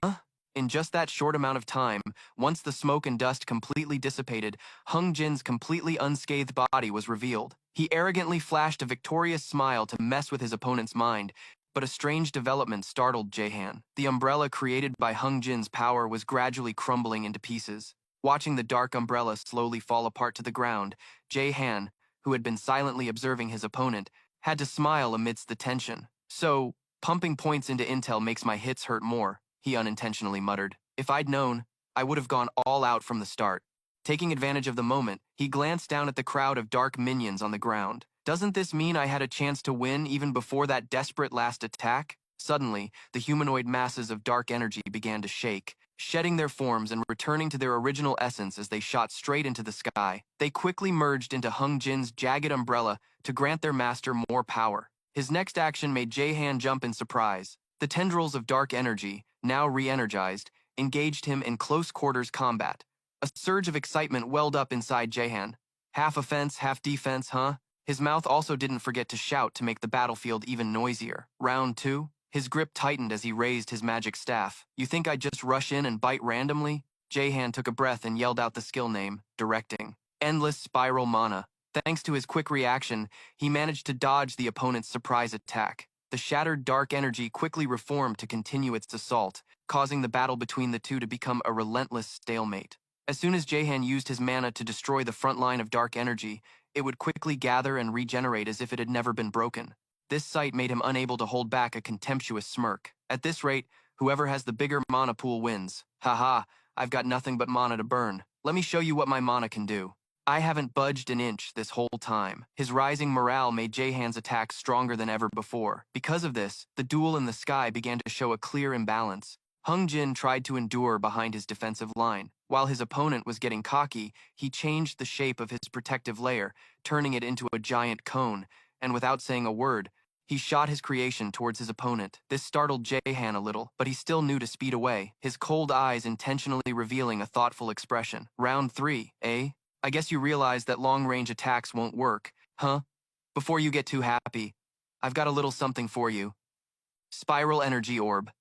In just that short amount of time, once the smoke and dust completely dissipated, Hung Jin's completely unscathed body was revealed. He arrogantly flashed a victorious smile to mess with his opponent's mind, but a strange development startled Jaehan. The umbrella created by Hung Jin's power was gradually crumbling into pieces. Watching the dark umbrella slowly fall apart to the ground, Jaehan, who had been silently observing his opponent, had to smile amidst the tension. "So, pumping points into intel makes my hits hurt more," he unintentionally muttered. "If I'd known, I would have gone all out from the start." Taking advantage of the moment, he glanced down at the crowd of dark minions on the ground. "Doesn't this mean I had a chance to win even before that desperate last attack?" Suddenly, the humanoid masses of dark energy began to shake, shedding their forms and returning to their original essence as they shot straight into the sky. They quickly merged into Hung Jin's jagged umbrella to grant their master more power. His next action made Jaehan jump in surprise. The tendrils of dark energy, now re-energized, engaged him in close-quarters combat. A surge of excitement welled up inside Jaehan. Half offense, half defense, huh? His mouth also didn't forget to shout to make the battlefield even noisier. Round 2. His grip tightened as he raised his magic staff. You think I'd just rush in and bite randomly? Jahan took a breath and yelled out the skill name, directing. Endless Spiral Mana. Thanks to his quick reaction, he managed to dodge the opponent's surprise attack. The shattered dark energy quickly reformed to continue its assault, causing the battle between the two to become a relentless stalemate. As soon as Jahan used his mana to destroy the front line of dark energy, it would quickly gather and regenerate as if it had never been broken. This sight made him unable to hold back a contemptuous smirk. At this rate, whoever has the bigger mana pool wins. Haha, I've got nothing but mana to burn. Let me show you what my mana can do. I haven't budged an inch this whole time. His rising morale made Jahan's attacks stronger than ever before. Because of this, the duel in the sky began to show a clear imbalance. Hung Jin tried to endure behind his defensive line. While his opponent was getting cocky, he changed the shape of his protective layer, turning it into a giant cone, and without saying a word, he shot his creation towards his opponent. This startled Jahan a little, but he still knew to speed away, his cold eyes intentionally revealing a thoughtful expression. Round 3, eh? I guess you realize that long-range attacks won't work, huh? Before you get too happy, I've got a little something for you. Spiral Energy Orb.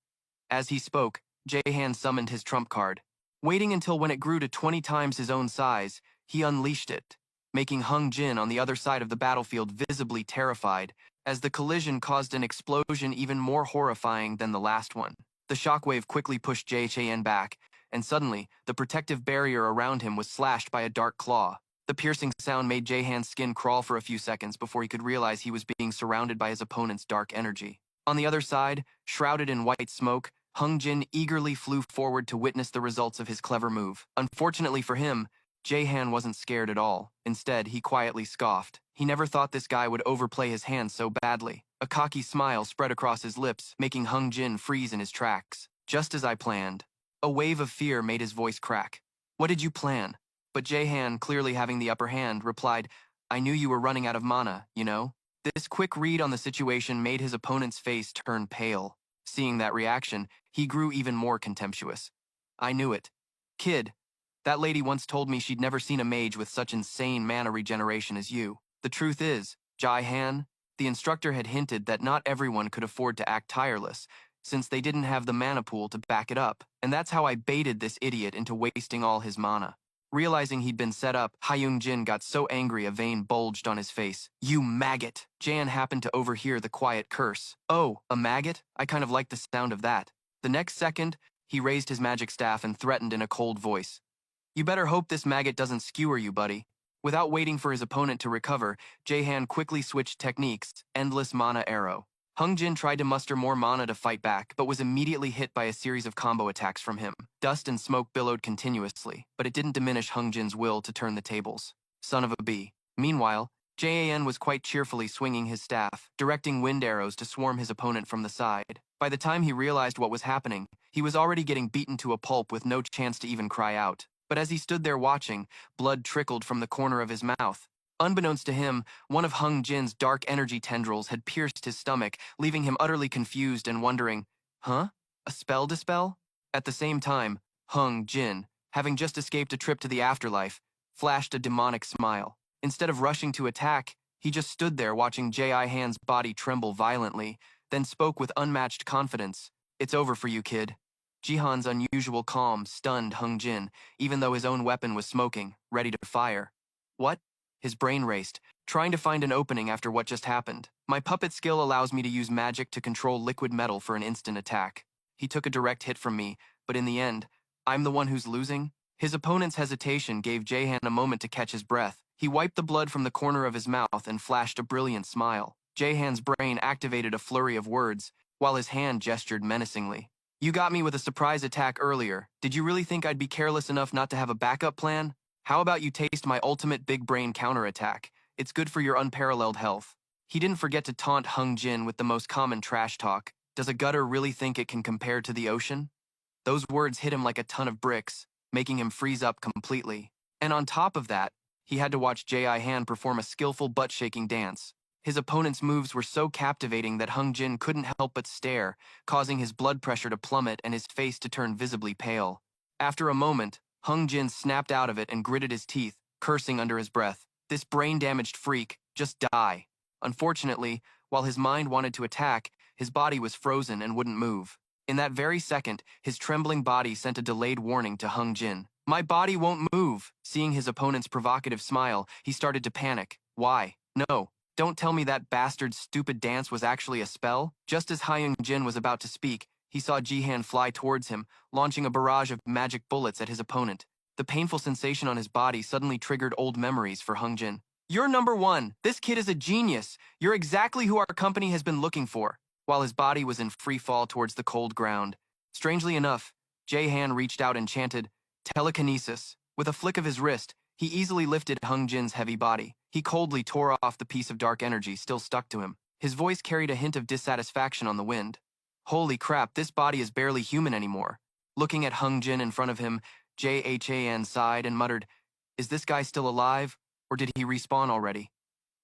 As he spoke, Jahan summoned his trump card. Waiting until when it grew to 20 times his own size, he unleashed it, making Hung Jin on the other side of the battlefield visibly terrified, as the collision caused an explosion even more horrifying than the last one. The shockwave quickly pushed Jahan back, and suddenly, the protective barrier around him was slashed by a dark claw. The piercing sound made Jahan's skin crawl for a few seconds before he could realize he was being surrounded by his opponent's dark energy. On the other side, shrouded in white smoke, Hung Jin eagerly flew forward to witness the results of his clever move. Unfortunately for him, Jahan wasn't scared at all. Instead, he quietly scoffed. He never thought this guy would overplay his hand so badly. A cocky smile spread across his lips, making Hung Jin freeze in his tracks. Just as I planned. A wave of fear made his voice crack. What did you plan? But Jahan, clearly having the upper hand, replied, I knew you were running out of mana, you know? This quick read on the situation made his opponent's face turn pale. Seeing that reaction, he grew even more contemptuous. I knew it. Kid, that lady once told me she'd never seen a mage with such insane mana regeneration as you. The truth is, Jahan, the instructor had hinted that not everyone could afford to act tireless, since they didn't have the mana pool to back it up, and that's how I baited this idiot into wasting all his mana. Realizing he'd been set up, Hyung Jin got so angry a vein bulged on his face. You maggot! Jan happened to overhear the quiet curse. Oh, a maggot? I kind of like the sound of that. The next second, he raised his magic staff and threatened in a cold voice. You better hope this maggot doesn't skewer you, buddy. Without waiting for his opponent to recover, Jahan quickly switched techniques, Endless Mana Arrow. Hung Jin tried to muster more mana to fight back, but was immediately hit by a series of combo attacks from him. Dust and smoke billowed continuously, but it didn't diminish Hung Jin's will to turn the tables. Son of a bee. Meanwhile, Jan was quite cheerfully swinging his staff, directing wind arrows to swarm his opponent from the side. By the time he realized what was happening, he was already getting beaten to a pulp with no chance to even cry out. But as he stood there watching, blood trickled from the corner of his mouth. Unbeknownst to him, one of Hung Jin's dark energy tendrils had pierced his stomach, leaving him utterly confused and wondering, huh? A spell dispel? At the same time, Hung Jin, having just escaped a trip to the afterlife, flashed a demonic smile. Instead of rushing to attack, he just stood there watching Jahan's body tremble violently, then spoke with unmatched confidence. It's over for you, kid. Jihan's unusual calm stunned Hung Jin, even though his own weapon was smoking, ready to fire. What? His brain raced, trying to find an opening after what just happened. My puppet skill allows me to use magic to control liquid metal for an instant attack. He took a direct hit from me, but in the end, I'm the one who's losing? His opponent's hesitation gave Jahan a moment to catch his breath. He wiped the blood from the corner of his mouth and flashed a brilliant smile. Jahan's brain activated a flurry of words, while his hand gestured menacingly. You got me with a surprise attack earlier. Did you really think I'd be careless enough not to have a backup plan? How about you taste my ultimate big brain counterattack? It's good for your unparalleled health. He didn't forget to taunt Hung Jin with the most common trash talk. Does a gutter really think it can compare to the ocean? Those words hit him like a ton of bricks, making him freeze up completely. And on top of that, he had to watch Jahan perform a skillful butt-shaking dance. His opponent's moves were so captivating that Hung Jin couldn't help but stare, causing his blood pressure to plummet and his face to turn visibly pale. After a moment, Hung Jin snapped out of it and gritted his teeth, cursing under his breath. This brain-damaged freak, just die. Unfortunately, while his mind wanted to attack, His body was frozen and wouldn't move. In that very second, his trembling body sent a delayed warning to Hung Jin. My body won't move. Seeing his opponent's provocative smile, he started to panic. Why? No. Don't tell me that bastard's stupid dance was actually a spell? Just as Hyung Jin was about to speak, he saw Jihan fly towards him, launching a barrage of magic bullets at his opponent. The painful sensation on his body suddenly triggered old memories for Hung Jin. You're number one. This kid is a genius. You're exactly who our company has been looking for. While his body was in free fall towards the cold ground. Strangely enough, Jae-han reached out and chanted, telekinesis. With a flick of his wrist, he easily lifted Hung Jin's heavy body. He coldly tore off the piece of dark energy still stuck to him. His voice carried a hint of dissatisfaction on the wind. Holy crap, this body is barely human anymore. Looking at Hung Jin in front of him, Jae-han sighed and muttered, is this guy still alive, or did he respawn already?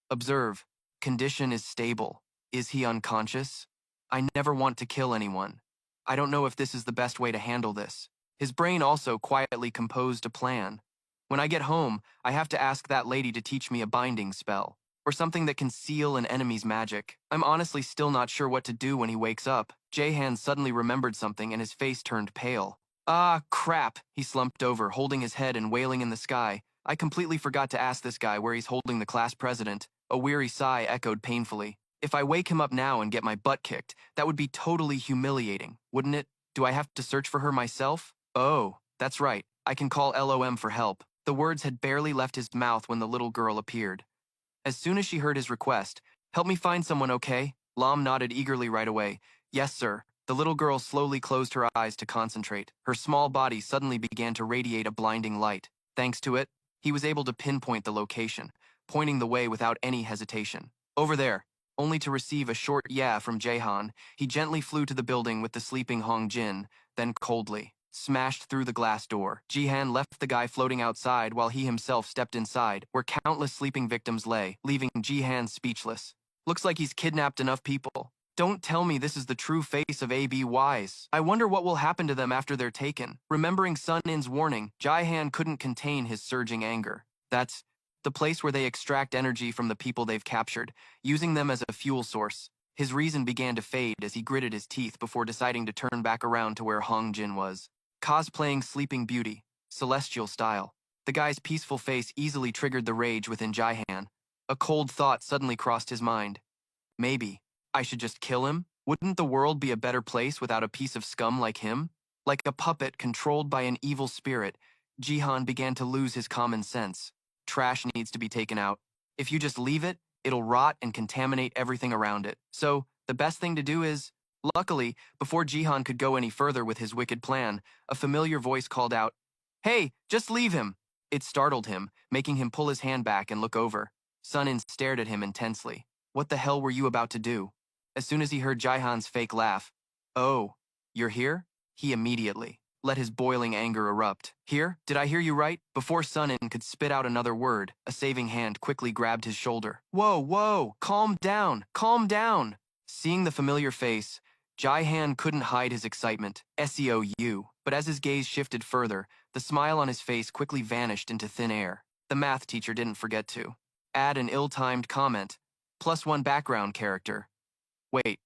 Observe. Condition is stable. Is he unconscious? I never want to kill anyone. I don't know if this is the best way to handle this. His brain also quietly composed a plan. When I get home, I have to ask that lady to teach me a binding spell, or something that can seal an enemy's magic. I'm honestly still not sure what to do when he wakes up. Jae-han suddenly remembered something and his face turned pale. Ah, crap, he slumped over, holding his head and wailing in the sky. I completely forgot to ask this guy where he's holding the class president. A weary sigh echoed painfully. If I wake him up now and get my butt kicked, that would be totally humiliating, wouldn't it? Do I have to search for her myself? Oh, that's right. I can call LOM for help. The words had barely left his mouth when the little girl appeared. As soon as she heard his request, help me find someone, okay? Lam nodded eagerly right away. Yes, sir. The little girl slowly closed her eyes to concentrate. Her small body suddenly began to radiate a blinding light. Thanks to it, he was able to pinpoint the location, pointing the way without any hesitation. Over there. Only to receive a short yeah from Jae-han, he gently flew to the building with the sleeping Hong Jin, then coldly smashed through the glass door. Jihan left the guy floating outside while he himself stepped inside, where countless sleeping victims lay, leaving Jihan speechless. Looks like he's kidnapped enough people. Don't tell me this is the true face of ABYs. I wonder what will happen to them after they're taken. Remembering Sun In's warning, Jihan couldn't contain his surging anger. That's the place where they extract energy from the people they've captured, using them as a fuel source. His reason began to fade as he gritted his teeth before deciding to turn back around to where Hong Jin was. Cosplaying Sleeping Beauty, celestial style. The guy's peaceful face easily triggered the rage within Jae-han. A cold thought suddenly crossed his mind. Maybe I should just kill him? Wouldn't the world be a better place without a piece of scum like him? Like a puppet controlled by an evil spirit, Jihan began to lose his common sense. Trash needs to be taken out. If you just leave it, it'll rot and contaminate everything around it. So, the best thing to do is... Luckily, before Jihan could go any further with his wicked plan, a familiar voice called out, Hey, just leave him! It startled him, making him pull his hand back and look over. Sun-in stared at him intensely. What the hell were you about to do? As soon as he heard Jihan's fake laugh, Oh, you're here? He immediately let his boiling anger erupt. Here? Did I hear you right? Before Sun-in could spit out another word, a saving hand quickly grabbed his shoulder. Whoa, calm down, calm down! Seeing the familiar face, Jae-han couldn't hide his excitement. SEOU. But as his gaze shifted further, the smile on his face quickly vanished into thin air. The math teacher didn't forget to add an ill-timed comment, +1 background character. Wait,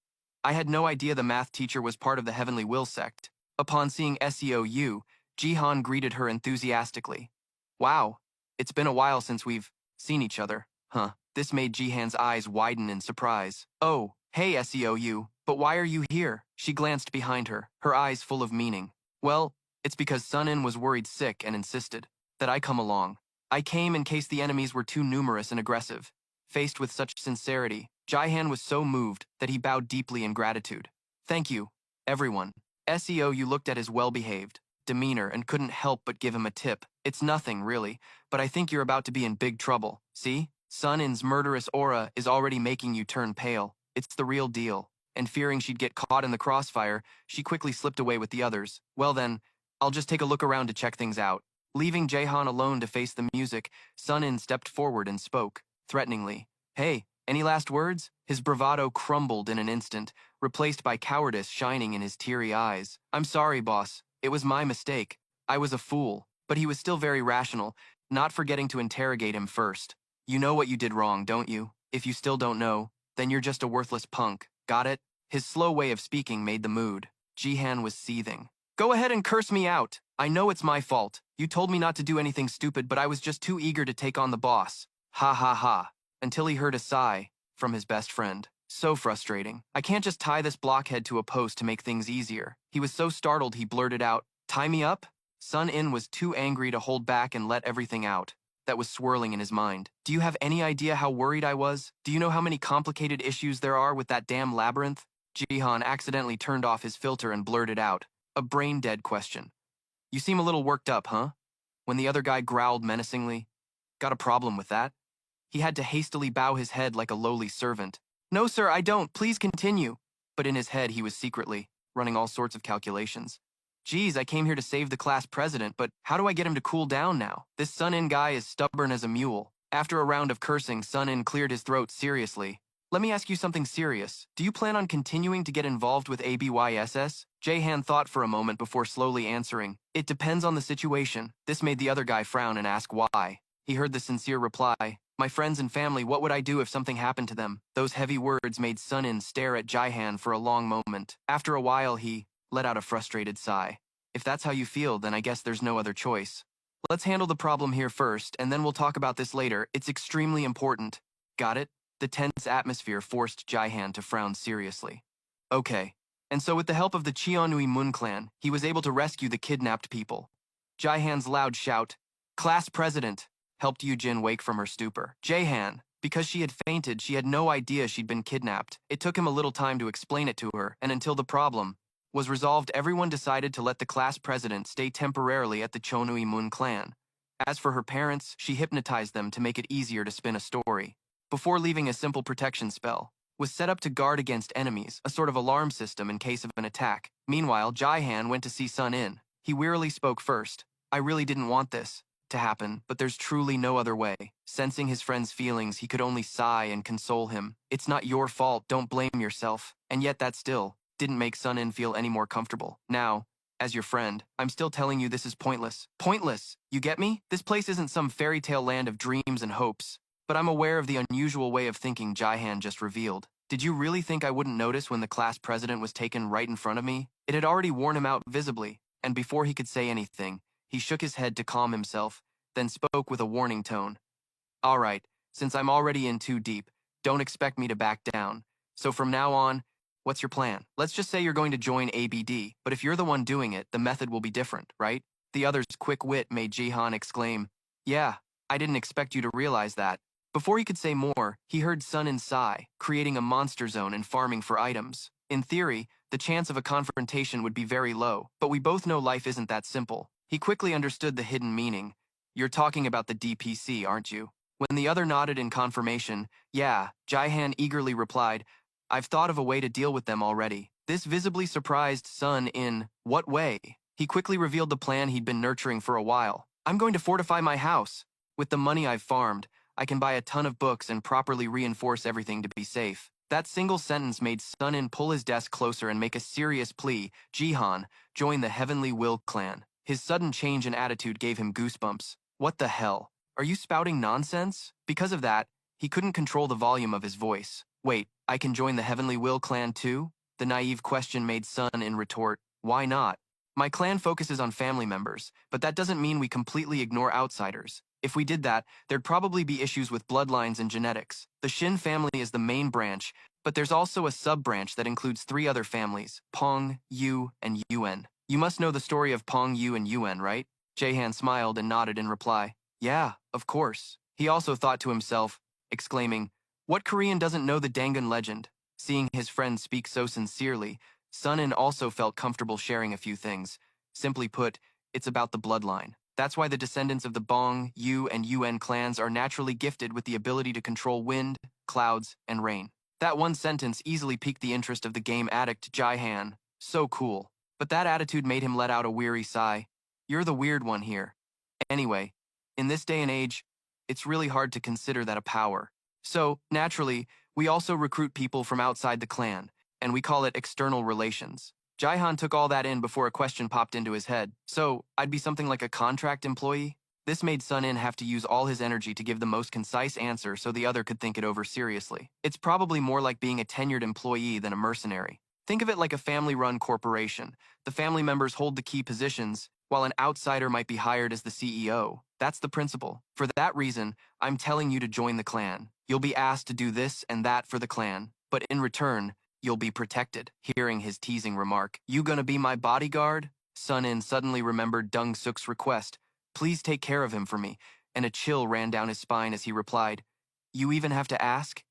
I had no idea the math teacher was part of the Heavenly Will sect. Upon seeing SEOU, Jihan greeted her enthusiastically. Wow, it's been a while since we've seen each other. Huh. This made Jihan's eyes widen in surprise. Oh, hey SEOU, but why are you here? She glanced behind her, her eyes full of meaning. Well, it's because Sun-in was worried sick and insisted that I come along. I came in case the enemies were too numerous and aggressive. Faced with such sincerity, Jae-han was so moved that he bowed deeply in gratitude. Thank you, everyone. SEOU looked at his well-behaved demeanor and couldn't help but give him a tip. It's nothing, really, but I think you're about to be in big trouble. See? Sun-in's murderous aura is already making you turn pale. It's the real deal. And fearing she'd get caught in the crossfire, she quickly slipped away with the others. Well then, I'll just take a look around to check things out. Leaving Jae-han alone to face the music, Sun-in stepped forward and spoke, threateningly. Hey, any last words? His bravado crumbled in an instant, replaced by cowardice shining in his teary eyes. I'm sorry, boss. It was my mistake. I was a fool. But he was still very rational, not forgetting to interrogate him first. You know what you did wrong, don't you? If you still don't know, then you're just a worthless punk. Got it? His slow way of speaking made the mood. Jihan was seething. Go ahead and curse me out. I know it's my fault. You told me not to do anything stupid, but I was just too eager to take on the boss. Ha ha ha. Until he heard a sigh from his best friend. So frustrating. I can't just tie this blockhead to a post to make things easier. He was so startled he blurted out, tie me up? Sun In was too angry to hold back and let everything out that was swirling in his mind. Do you have any idea how worried I was? Do you know how many complicated issues there are with that damn labyrinth? Jihan accidentally turned off his filter and blurted out, a brain-dead question. You seem a little worked up, huh? When the other guy growled menacingly. Got a problem with that? He had to hastily bow his head like a lowly servant. No, sir, I don't. Please continue. But in his head, he was secretly running all sorts of calculations. Geez, I came here to save the class president, but how do I get him to cool down now? This Sun In guy is stubborn as a mule. After a round of cursing, Sun In cleared his throat seriously. Let me ask you something serious. Do you plan on continuing to get involved with ABYSS? Jahan thought for a moment before slowly answering. It depends on the situation. This made the other guy frown and ask why. He heard the sincere reply. My friends and family, what would I do if something happened to them? Those heavy words made Sun In stare at Jihan for a long moment. After a while, he let out a frustrated sigh. If that's how you feel, then I guess there's no other choice. Let's handle the problem here first, and then we'll talk about this later. It's extremely important. Got it? The tense atmosphere forced Jihan to frown seriously. Okay. And so with the help of the Cheonui Mun clan, he was able to rescue the kidnapped people. Jihan's loud shout, "Class president!" helped Yujin wake from her stupor. Jahan, because she had fainted, she had no idea she'd been kidnapped. It took him a little time to explain it to her, and until the problem was resolved, everyone decided to let the class president stay temporarily at the Cheonui Mun clan. As for her parents, she hypnotized them to make it easier to spin a story. Before leaving, a simple protection spell was set up to guard against enemies, a sort of alarm system in case of an attack. Meanwhile, Jihan went to see Sun In. He wearily spoke first. I really didn't want this to happen, but there's truly no other way. Sensing his friend's feelings, he could only sigh and console him. It's not your fault, don't blame yourself. And yet that still didn't make Sun In feel any more comfortable. Now, as your friend, I'm still telling you this is pointless. Pointless! You get me? This place isn't some fairy tale land of dreams and hopes. But I'm aware of the unusual way of thinking Jihan just revealed. Did you really think I wouldn't notice when the class president was taken right in front of me? It had already worn him out visibly, and before he could say anything, he shook his head to calm himself, then spoke with a warning tone. All right, since I'm already in too deep, don't expect me to back down. So from now on, what's your plan? Let's just say you're going to join ABD, but if you're the one doing it, the method will be different, right? The other's quick wit made Jihan exclaim, yeah, I didn't expect you to realize that. Before he could say more, he heard Sun In sigh, creating a monster zone and farming for items. In theory, the chance of a confrontation would be very low, but we both know life isn't that simple. He quickly understood the hidden meaning. You're talking about the DPC, aren't you? When the other nodded in confirmation, yeah, Jihan eagerly replied, I've thought of a way to deal with them already. This visibly surprised Sun In. What way? He quickly revealed the plan he'd been nurturing for a while. I'm going to fortify my house. With the money I've farmed, I can buy a ton of books and properly reinforce everything to be safe. That single sentence made Sun In pull his desk closer and make a serious plea. Jihan, join the Heavenly Will clan. His sudden change in attitude gave him goosebumps. What the hell? Are you spouting nonsense? Because of that, he couldn't control the volume of his voice. Wait, I can join the Heavenly Will clan too? The naive question made Sun In retort. Why not? My clan focuses on family members, but that doesn't mean we completely ignore outsiders. If we did that, there'd probably be issues with bloodlines and genetics. The Shin family is the main branch, but there's also a sub-branch that includes 3 other families, Pong, Yu, and Yuen. You must know the story of Pong, Yu, and Yuen, right? Jahan smiled and nodded in reply. Yeah, of course. He also thought to himself, exclaiming, what Korean doesn't know the Dangun legend? Seeing his friend speak so sincerely, Sun In also felt comfortable sharing a few things. Simply put, it's about the bloodline. That's why the descendants of the Bong, Yu, and Yuen clans are naturally gifted with the ability to control wind, clouds, and rain. That one sentence easily piqued the interest of the game addict Jihan. So cool. But that attitude made him let out a weary sigh. You're the weird one here. Anyway, in this day and age, it's really hard to consider that a power. So, naturally, we also recruit people from outside the clan, and we call it external relations. Jihan took all that in before a question popped into his head. So, I'd be something like a contract employee? This made Sun In have to use all his energy to give the most concise answer so the other could think it over seriously. It's probably more like being a tenured employee than a mercenary. Think of it like a family-run corporation. The family members hold the key positions, while an outsider might be hired as the CEO. That's the principle. For that reason, I'm telling you to join the clan. You'll be asked to do this and that for the clan, but in return, you'll be protected. Hearing his teasing remark, "You gonna be my bodyguard?" Sun In suddenly remembered Deng Suk's request. "Please take care of him for me," and a chill ran down his spine as he replied, "You even have to ask?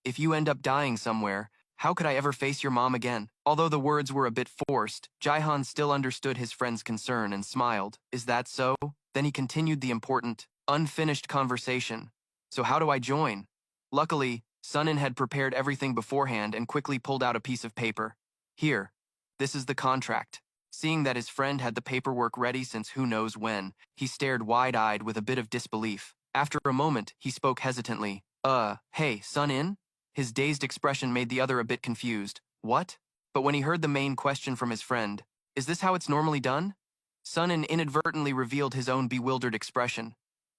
If you end up dying somewhere, how could I ever face your mom again?" Although the words were a bit forced, Jaihan still understood his friend's concern and smiled. "Is that so?" Then he continued the important, unfinished conversation. "So how do I join?" Luckily, Sunin had prepared everything beforehand and quickly pulled out a piece of paper. "Here, this is the contract." Seeing that his friend had the paperwork ready since who knows when, he stared wide-eyed with a bit of disbelief. After a moment, he spoke hesitantly. Hey, Sun In?" His dazed expression made the other a bit confused. "What?" But when he heard the main question from his friend, "Is this how it's normally done?" Sun In inadvertently revealed his own bewildered expression.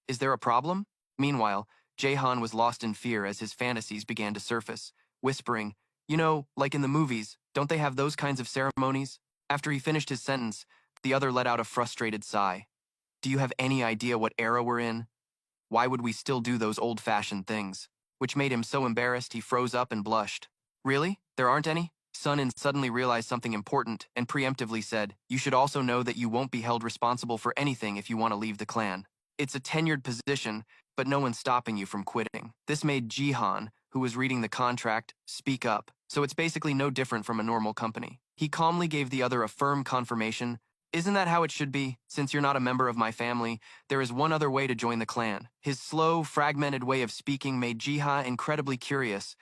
"Is there a problem?" Meanwhile, Jahan was lost in fear as his fantasies began to surface, whispering, "You know, like in the movies, don't they have those kinds of ceremonies?" After he finished his sentence, the other let out a frustrated sigh. "Do you have any idea what era we're in? Why would we still do those old-fashioned things?" Which made him so embarrassed he froze up and blushed. "Really? There aren't any?" Sunin suddenly realized something important and preemptively said, "You should also know that you won't be held responsible for anything if you want to leave the clan. It's a tenured position, but no one's stopping you from quitting." This made Jihan, who was reading the contract, speak up. "So it's basically no different from a normal company." He calmly gave the other a firm confirmation. "Isn't that how it should be? Since you're not a member of my family, there is one other way to join the clan." His slow, fragmented way of speaking made Jiha incredibly curious.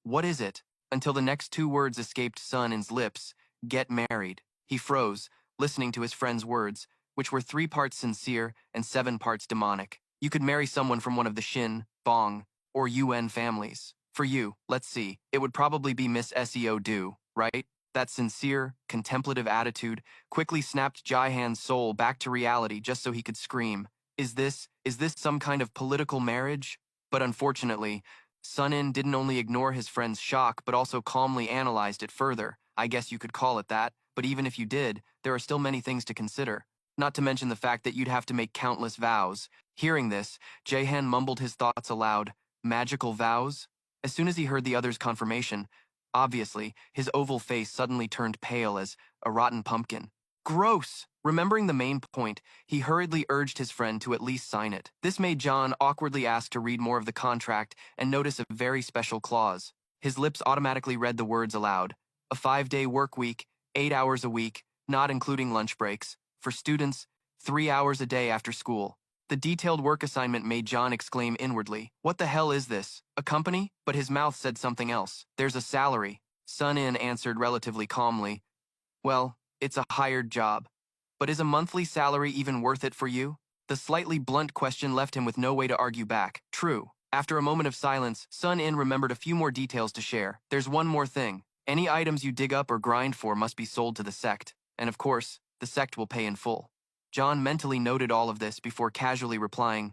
"What is it?" Until the next two words escaped Sun In's lips. "Get married." He froze, listening to his friend's words, which were 3 parts sincere and 7 parts demonic. You could marry someone from one of the Shin, Bong, or UN families. For you, let's see, it would probably be Miss Seo Du, right? That sincere, contemplative attitude quickly snapped Jaihan's soul back to reality just so he could scream, is this some kind of political marriage?" But unfortunately, Sun In didn't only ignore his friend's shock, but also calmly analyzed it further. "I guess you could call it that, but even if you did, there are still many things to consider. Not to mention the fact that you'd have to make countless vows." Hearing this, Jahan mumbled his thoughts aloud. Magical vows? As soon as he heard the other's confirmation, obviously, his oval face suddenly turned pale as a rotten pumpkin. "Gross!" Remembering the main point, he hurriedly urged his friend to at least sign it. This made John awkwardly ask to read more of the contract and notice a very special clause. His lips automatically read the words aloud. "A 5-day work week, 8 hours a week, not including lunch breaks. For students, 3 hours a day after school." The detailed work assignment made John exclaim inwardly, "What the hell is this? A company?" But his mouth said something else. "There's a salary." Sun In answered relatively calmly, "Well, it's a hired job. But is a monthly salary even worth it for you?" The slightly blunt question left him with no way to argue back. True. After a moment of silence, Sun In remembered a few more details to share. "There's one more thing. Any items you dig up or grind for must be sold to the sect. And of course, the sect will pay in full." John mentally noted all of this before casually replying,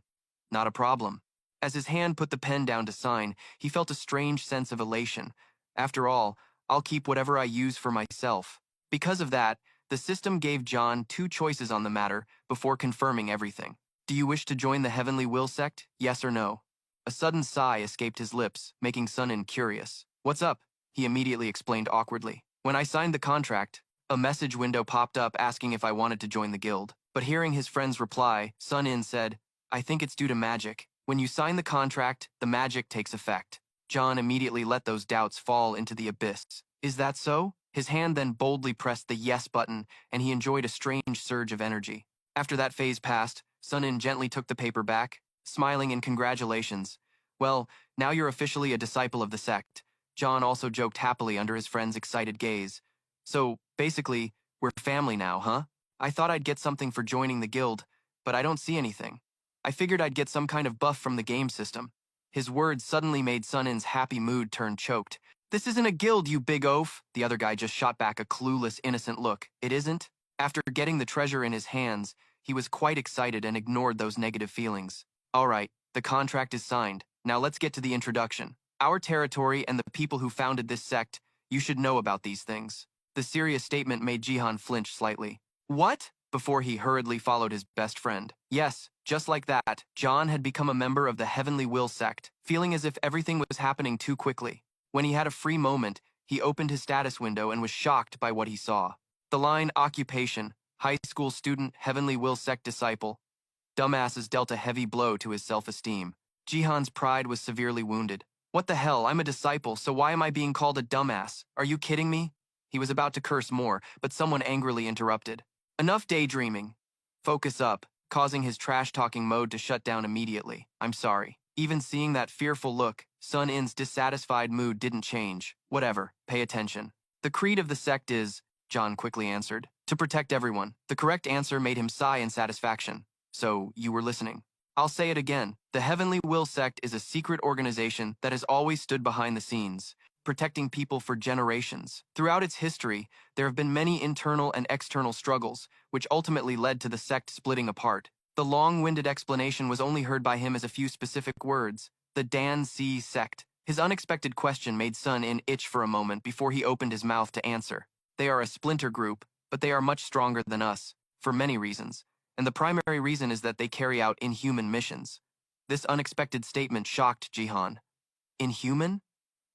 "Not a problem." As his hand put the pen down to sign, he felt a strange sense of elation. After all, I'll keep whatever I use for myself. Because of that, the system gave John 2 choices on the matter before confirming everything. "Do you wish to join the Heavenly Will sect? Yes or no?" A sudden sigh escaped his lips, making Sun In curious. "What's up?" he immediately explained awkwardly. "When I signed the contract, a message window popped up asking if I wanted to join the guild." But hearing his friend's reply, Sun In said, "I think it's due to magic. When you sign the contract, the magic takes effect." John immediately let those doubts fall into the abyss. "Is that so?" His hand then boldly pressed the yes button, and he enjoyed a strange surge of energy. After that phase passed, Sun In gently took the paper back, smiling in congratulations. "Well, now you're officially a disciple of the sect." John also joked happily under his friend's excited gaze. "So, basically, we're family now, huh? I thought I'd get something for joining the guild, but I don't see anything. I figured I'd get some kind of buff from the game system." His words suddenly made Sun In's happy mood turn choked. "This isn't a guild, you big oaf!" The other guy just shot back a clueless, innocent look. "It isn't?" After getting the treasure in his hands, He was quite excited and ignored those negative feelings. All right, the contract is signed. Now let's get to the introduction. Our territory and the people who founded this sect, you should know about these things. The serious statement made Jihan flinch slightly. What? Before he hurriedly followed his best friend. Yes, just like that, John had become a member of the Heavenly Will sect, feeling as if everything was happening too quickly. When he had a free moment, he opened his status window and was shocked by what he saw. The line occupation, high school student, Heavenly Will sect disciple. Dumbasses dealt a heavy blow to his self-esteem. Jihan's pride was severely wounded. What the hell, I'm a disciple, so why am I being called a dumbass? Are you kidding me? He was about to curse more, but someone angrily interrupted. Enough daydreaming. Focus up, causing his trash-talking mode to shut down immediately. I'm sorry. Even seeing that fearful look, Sun In's dissatisfied mood didn't change. Whatever, pay attention. The creed of the sect is, John quickly answered, to protect everyone. The correct answer made him sigh in satisfaction. So, you were listening. I'll say it again. The Heavenly Will sect is a secret organization that has always stood behind the scenes, protecting people for generations. Throughout its history, there have been many internal and external struggles, which ultimately led to the sect splitting apart. The long-winded explanation was only heard by him as a few specific words. The Dan C sect. His unexpected question made Sun In itch for a moment before he opened his mouth to answer. They are a splinter group, but they are much stronger than us, for many reasons. And the primary reason is that they carry out inhuman missions. This unexpected statement shocked Jihan. Inhuman?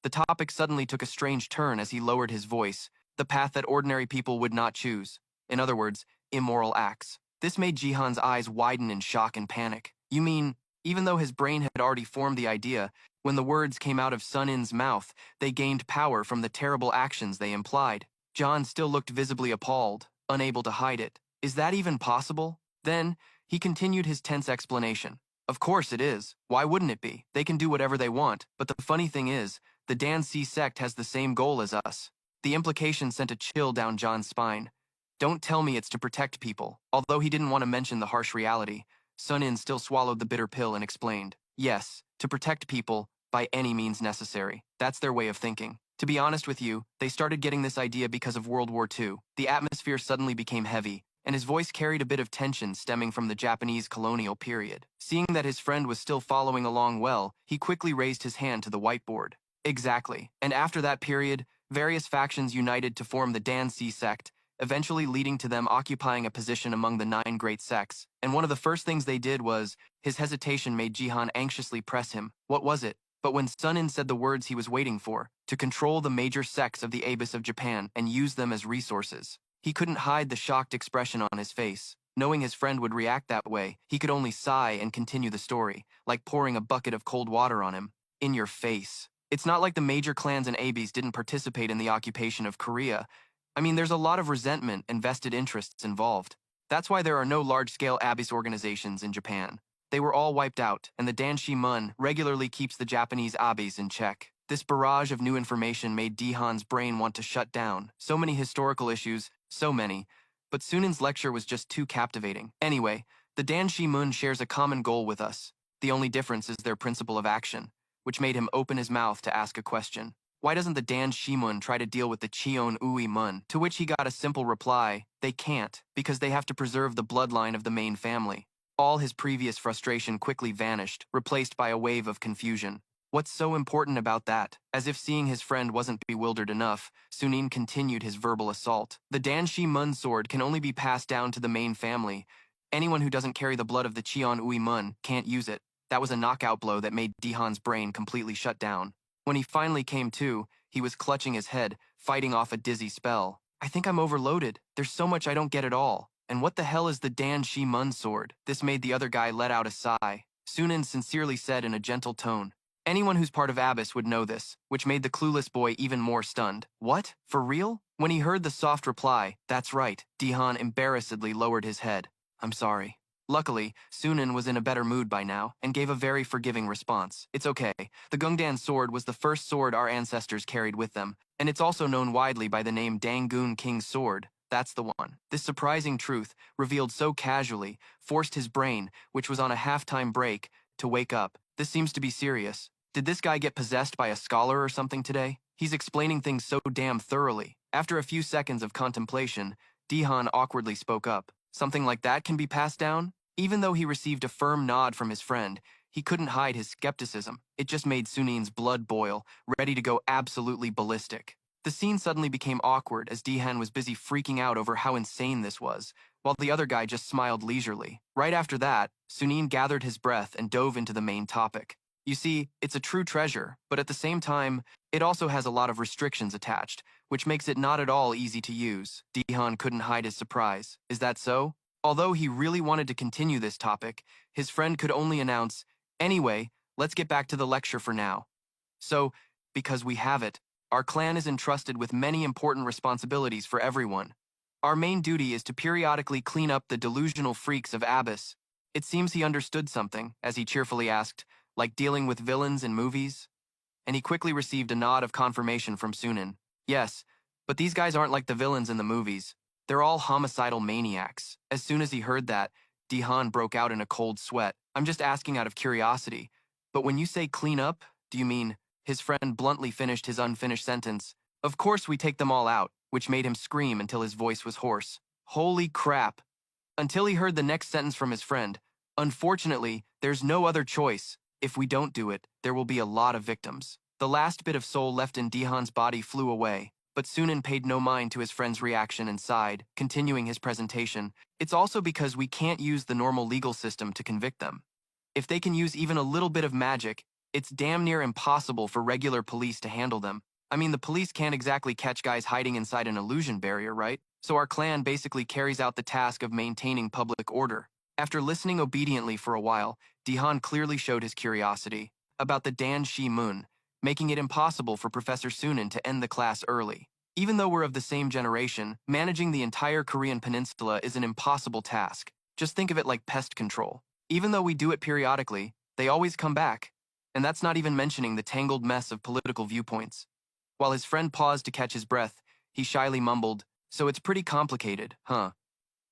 The topic suddenly took a strange turn as he lowered his voice, the path that ordinary people would not choose. In other words, immoral acts. This made Jihan's eyes widen in shock and panic. You mean, even though his brain had already formed the idea, when the words came out of Sun In's mouth, they gained power from the terrible actions they implied. John still looked visibly appalled, unable to hide it. Is that even possible? Then, he continued his tense explanation. Of course it is. Why wouldn't it be? They can do whatever they want, but the funny thing is, the Dan C sect has the same goal as us. The implication sent a chill down John's spine. Don't tell me it's to protect people. Although he didn't want to mention the harsh reality, Sun In still swallowed the bitter pill and explained. Yes, to protect people, by any means necessary. That's their way of thinking. To be honest with you, they started getting this idea because of World War II. The atmosphere suddenly became heavy, and his voice carried a bit of tension stemming from the Japanese colonial period. Seeing that his friend was still following along well, he quickly raised his hand to the whiteboard. Exactly. And after that period, various factions united to form the Dan C sect, eventually leading to them occupying a position among the 9 great sects. And one of the first things they did was, his hesitation made Jihan anxiously press him. What was it? But when Sun In said the words he was waiting for, to control the major sects of the Abyss of Japan and use them as resources. He couldn't hide the shocked expression on his face. Knowing his friend would react that way, he could only sigh and continue the story, like pouring a bucket of cold water on him. In your face. It's not like the major clans and Abyss didn't participate in the occupation of Korea. I mean, there's a lot of resentment and vested interests involved. That's why there are no large-scale Abyss organizations in Japan. They were all wiped out, and the Danshi Mun regularly keeps the Japanese Abyss in check. This barrage of new information made Jihan's brain want to shut down. So many historical issues, so many. But Sunin's lecture was just too captivating. Anyway, the Danshi Mun shares a common goal with us. The only difference is their principle of action, which made him open his mouth to ask a question. Why doesn't the Dan Shimun try to deal with the Cheon Ui Mun? To which he got a simple reply, they can't, because they have to preserve the bloodline of the main family. All his previous frustration quickly vanished, replaced by a wave of confusion. What's so important about that? As if seeing his friend wasn't bewildered enough, Sunin continued his verbal assault. The Dan Shimun sword can only be passed down to the main family. Anyone who doesn't carry the blood of the Cheon Ui Mun can't use it. That was a knockout blow that made Jihan's brain completely shut down. When he finally came to, he was clutching his head, fighting off a dizzy spell. I think I'm overloaded. There's so much I don't get at all. And what the hell is the Dan Shimun sword? This made the other guy let out a sigh. Sunin sincerely said in a gentle tone. Anyone who's part of Abyss would know this, which made the clueless boy even more stunned. What? For real? When he heard the soft reply, that's right, Jihan embarrassedly lowered his head. I'm sorry. Luckily, Sunin was in a better mood by now, and gave a very forgiving response. It's okay. The Gungdan sword was the first sword our ancestors carried with them, and it's also known widely by the name Dangun King's Sword. That's the one. This surprising truth, revealed so casually, forced his brain, which was on a half-time break, to wake up. This seems to be serious. Did this guy get possessed by a scholar or something today? He's explaining things so damn thoroughly. After a few seconds of contemplation, Jihan awkwardly spoke up. Something like that can be passed down? Even though he received a firm nod from his friend, he couldn't hide his skepticism. It just made Sunin's blood boil, ready to go absolutely ballistic. The scene suddenly became awkward as Dihan was busy freaking out over how insane this was, while the other guy just smiled leisurely. Right after that, Sunin gathered his breath and dove into the main topic. You see, it's a true treasure, but at the same time, it also has a lot of restrictions attached, which makes it not at all easy to use. Dihan couldn't hide his surprise. Is that so? Although he really wanted to continue this topic, his friend could only announce, "Anyway, let's get back to the lecture for now." So, because we have it, our clan is entrusted with many important responsibilities for everyone. Our main duty is to periodically clean up the delusional freaks of Abyss. It seems he understood something, as he cheerfully asked, like dealing with villains in movies? And he quickly received a nod of confirmation from Sunin. Yes, but these guys aren't like the villains in the movies. They're all homicidal maniacs. As soon as he heard that, Dihan broke out in a cold sweat. I'm just asking out of curiosity. But when you say clean up, do you mean... His friend bluntly finished his unfinished sentence. Of course we take them all out, which made him scream until his voice was hoarse. Holy crap. Until he heard the next sentence from his friend. Unfortunately, there's no other choice. If we don't do it, there will be a lot of victims. The last bit of soul left in Dihan's body flew away, but Sunin paid no mind to his friend's reaction and sighed, continuing his presentation. It's also because we can't use the normal legal system to convict them. If they can use even a little bit of magic, it's damn near impossible for regular police to handle them. I mean, the police can't exactly catch guys hiding inside an illusion barrier, right? So our clan basically carries out the task of maintaining public order. After listening obediently for a while, Dihan clearly showed his curiosity about the Dan Shi Moon, making it impossible for Professor Sunin to end the class early. Even though we're of the same generation, managing the entire Korean peninsula is an impossible task. Just think of it like pest control. Even though we do it periodically, they always come back. And that's not even mentioning the tangled mess of political viewpoints. While his friend paused to catch his breath, he shyly mumbled, "So it's pretty complicated, huh?"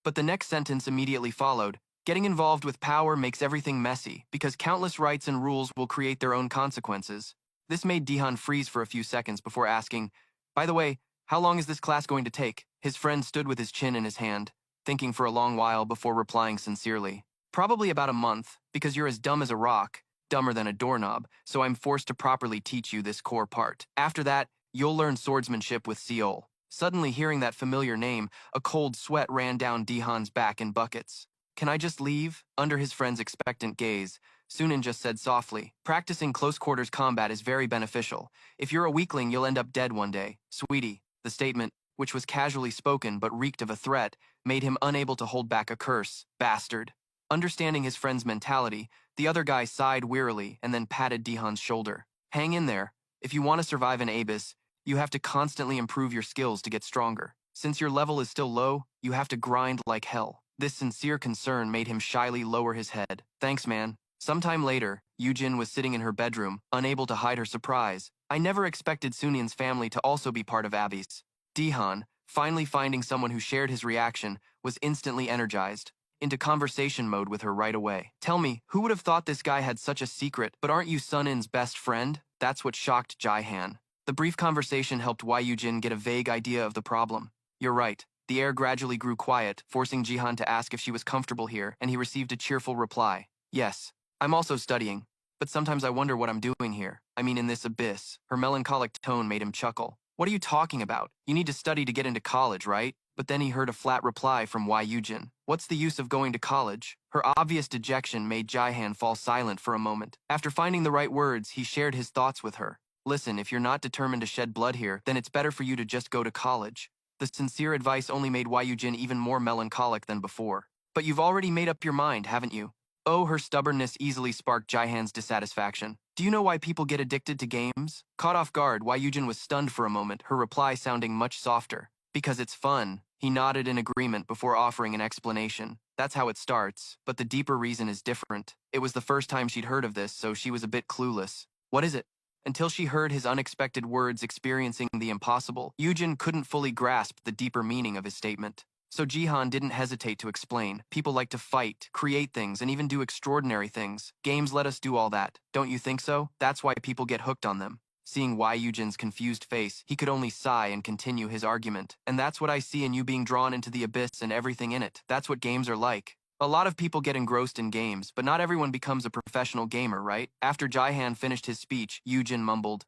But the next sentence immediately followed. Getting involved with power makes everything messy, because countless rights and rules will create their own consequences. This made Dihan freeze for a few seconds before asking, "By the way, how long is this class going to take?" His friend stood with his chin in his hand, thinking for a long while before replying sincerely. "Probably about a month, because you're as dumb as a rock. Dumber than a doorknob, so I'm forced to properly teach you this core part. After that, you'll learn swordsmanship with Seol." Suddenly hearing that familiar name, a cold sweat ran down Dihan's back in buckets. "Can I just leave?" Under his friend's expectant gaze, Sunin just said softly, "Practicing close-quarters combat is very beneficial. If you're a weakling, you'll end up dead one day. Sweetie." The statement, which was casually spoken but reeked of a threat, made him unable to hold back a curse. Bastard. Understanding his friend's mentality, the other guy sighed wearily and then patted Dihan's shoulder. "Hang in there. If you want to survive in Abyss, you have to constantly improve your skills to get stronger. Since your level is still low, you have to grind like hell." This sincere concern made him shyly lower his head. "Thanks, man." Sometime later, Yujin was sitting in her bedroom, unable to hide her surprise. I never expected Sunin's family to also be part of Abyss. Dihan, finally finding someone who shared his reaction, was instantly energized. Into conversation mode with her right away. "Tell me, who would have thought this guy had such a secret? But aren't you Sunin's best friend?" That's what shocked Jaihan. The brief conversation helped Yujin get a vague idea of the problem. "You're right." The air gradually grew quiet, forcing Jihan to ask if she was comfortable here, and he received a cheerful reply. "Yes, I'm also studying, but sometimes I wonder what I'm doing here. I mean, in this abyss." Her melancholic tone made him chuckle. "What are you talking about? You need to study to get into college, right?" But then he heard a flat reply from Yujin. "What's the use of going to college?" Her obvious dejection made Jaihan fall silent for a moment. After finding the right words, he shared his thoughts with her. "Listen, if you're not determined to shed blood here, then it's better for you to just go to college." The sincere advice only made Yujin even more melancholic than before. "But you've already made up your mind, haven't you?" Oh, her stubbornness easily sparked Jaihan's dissatisfaction. "Do you know why people get addicted to games?" Caught off guard, Yujin was stunned for a moment, her reply sounding much softer. "Because it's fun." He nodded in agreement before offering an explanation. "That's how it starts, but the deeper reason is different." It was the first time she'd heard of this, so she was a bit clueless. "What is it?" Until she heard his unexpected words experiencing the impossible, Yujin couldn't fully grasp the deeper meaning of his statement. So Jihan didn't hesitate to explain. "People like to fight, create things, and even do extraordinary things. Games let us do all that. Don't you think so? That's why people get hooked on them." Seeing Wei Yujin's confused face, he could only sigh and continue his argument. And that's what I see in you being drawn into the abyss and everything in it. That's what games are like. A lot of people get engrossed in games, but not everyone becomes a professional gamer, right? After Jaihan finished his speech, Yujin mumbled,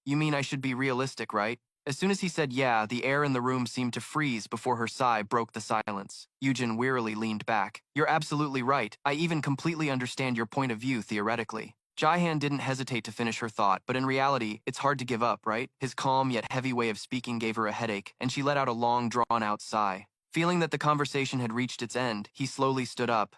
"You mean I should be realistic, right?" As soon as he said yeah, the air in the room seemed to freeze before her sigh broke the silence. Yujin wearily leaned back. "You're absolutely right. I even completely understand your point of view theoretically." Jaihan didn't hesitate to finish her thought, but in reality, it's hard to give up, right? His calm yet heavy way of speaking gave her a headache, and she let out a long, drawn-out sigh. Feeling that the conversation had reached its end, he slowly stood up.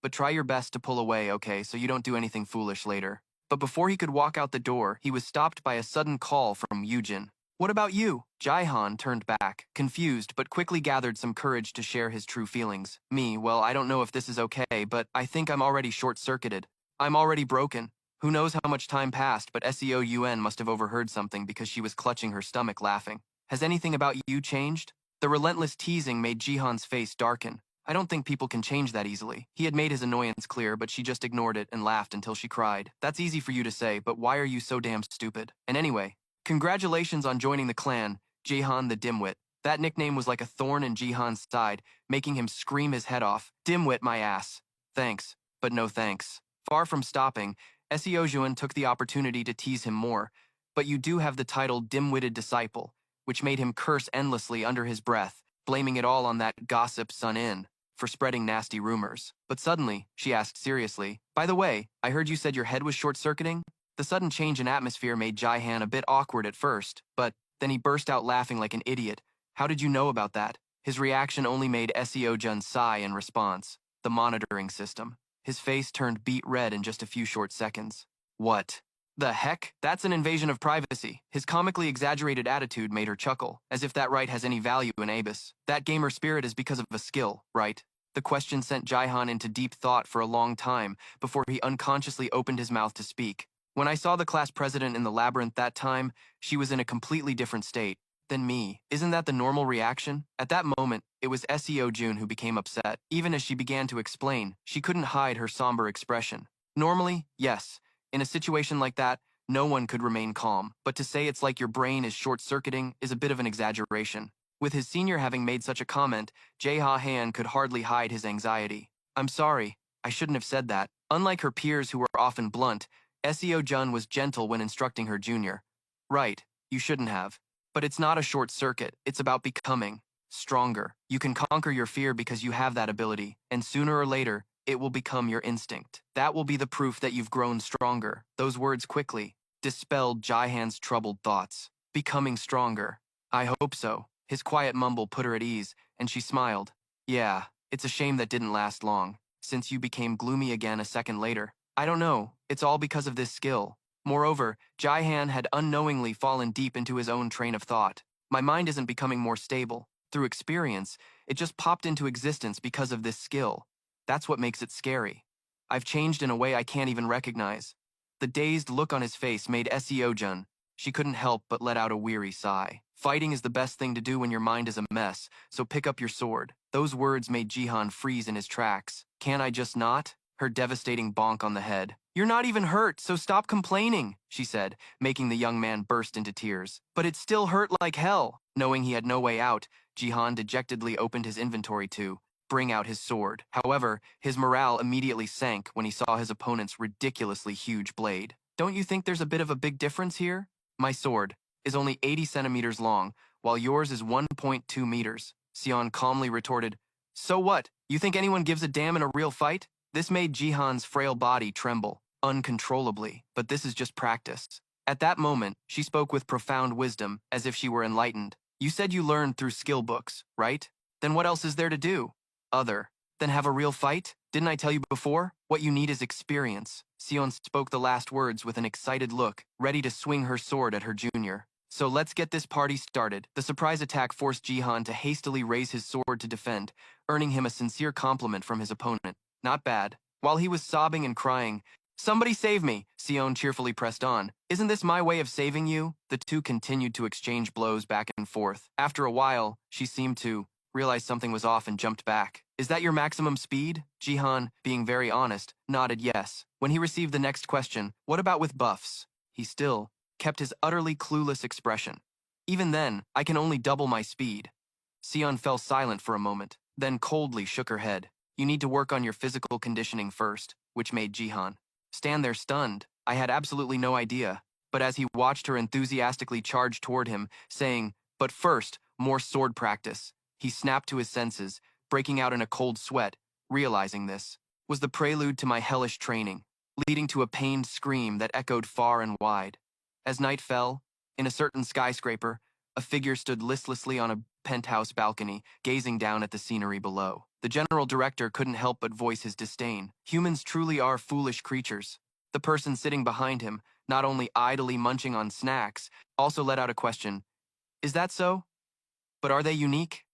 "But try your best to pull away, okay, so you don't do anything foolish later." But before he could walk out the door, he was stopped by a sudden call from Yujin. "What about you?" Jaihan turned back, confused, but quickly gathered some courage to share his true feelings. "Me, well, I don't know if this is okay, but I think I'm already short-circuited. I'm already broken." Who knows how much time passed, but Seo Yun must have overheard something because she was clutching her stomach laughing. "Has anything about you changed?" The relentless teasing made Jihan's face darken. "I don't think people can change that easily." He had made his annoyance clear, but she just ignored it and laughed until she cried. "That's easy for you to say, but why are you so damn stupid? And anyway, congratulations on joining the clan, Jihan the Dimwit." That nickname was like a thorn in Jihan's side, making him scream his head off. "Dimwit, my ass. Thanks, but no thanks." Far from stopping, Esiojuan took the opportunity to tease him more. "But you do have the title Dim-Witted Disciple," which made him curse endlessly under his breath, blaming it all on that gossip Sun In for spreading nasty rumors. But suddenly, she asked seriously, "By the way, I heard you said your head was short-circuiting?" The sudden change in atmosphere made Jaihan a bit awkward at first, but then he burst out laughing like an idiot. "How did you know about that?" His reaction only made Esiojuan sigh in response. The monitoring system. His face turned beet red in just a few short seconds. "What the heck? That's an invasion of privacy." His comically exaggerated attitude made her chuckle, as if that right has any value in Abyss. "That gamer spirit is because of a skill, right?" The question sent Jaihan into deep thought for a long time before he unconsciously opened his mouth to speak. "When I saw the class president in the labyrinth that time, she was in a completely different state than me. Isn't that the normal reaction?" At that moment, it was Seo Jun who became upset. Even as she began to explain, she couldn't hide her somber expression. Normally, yes. In a situation like that, no one could remain calm. But to say it's like your brain is short-circuiting is a bit of an exaggeration. With his senior having made such a comment, Jae-ha-han could hardly hide his anxiety. "I'm sorry. I shouldn't have said that." Unlike her peers who were often blunt, Seo Jun was gentle when instructing her junior. "Right, you shouldn't have. But it's not a short circuit, it's about becoming stronger. You can conquer your fear because you have that ability, and sooner or later, it will become your instinct. That will be the proof that you've grown stronger." Those words quickly dispelled Jaihan's troubled thoughts. Becoming stronger. "I hope so." His quiet mumble put her at ease, and she smiled. "Yeah, it's a shame that didn't last long, since you became gloomy again a second later. I don't know, it's all because of this skill." Moreover, Jaihan had unknowingly fallen deep into his own train of thought. "My mind isn't becoming more stable. Through experience, it just popped into existence because of this skill. That's what makes it scary. I've changed in a way I can't even recognize." The dazed look on his face made Seo-jun. She couldn't help but let out a weary sigh. "Fighting is the best thing to do when your mind is a mess, so pick up your sword." Those words made Jihan freeze in his tracks. "Can I just not?" Her devastating bonk on the head. "You're not even hurt, so stop complaining," she said, making the young man burst into tears. "But it still hurt like hell." Knowing he had no way out, Jihan dejectedly opened his inventory to bring out his sword. However, his morale immediately sank when he saw his opponent's ridiculously huge blade. "Don't you think there's a bit of a big difference here? My sword is only 80 centimeters long, while yours is 1.2 meters. Sion calmly retorted. "So what? You think anyone gives a damn in a real fight?" This made Jihan's frail body tremble uncontrollably, but this is just practice. At that moment, she spoke with profound wisdom, as if she were enlightened. "You said you learned through skill books, right? Then what else is there to do? Other than have a real fight? Didn't I tell you before? What you need is experience." Sion spoke the last words with an excited look, ready to swing her sword at her junior. "So let's get this party started." The surprise attack forced Jihan to hastily raise his sword to defend, earning him a sincere compliment from his opponent. Not bad. While he was sobbing and crying, "Somebody save me," Sion cheerfully pressed on. "Isn't this my way of saving you?" The two continued to exchange blows back and forth. After a while, she seemed to realize something was off and jumped back. "Is that your maximum speed?" Jihan, being very honest, nodded yes. When he received the next question, "What about with buffs?" he still kept his utterly clueless expression. Even then, I can only double my speed. Sion fell silent for a moment, then coldly shook her head. You need to work on your physical conditioning first, which made Jihan stand there stunned. I had absolutely no idea. But as he watched her enthusiastically charge toward him, saying, "But first, more sword practice," he snapped to his senses, breaking out in a cold sweat. Realizing this was the prelude to my hellish training, leading to a pained scream that echoed far and wide. As night fell, in a certain skyscraper, a figure stood listlessly on a penthouse balcony, gazing down at the scenery below. The general director couldn't help but voice his disdain. Humans truly are foolish creatures. The person sitting behind him, not only idly munching on snacks, also let out a question. Is that so? But are they unique?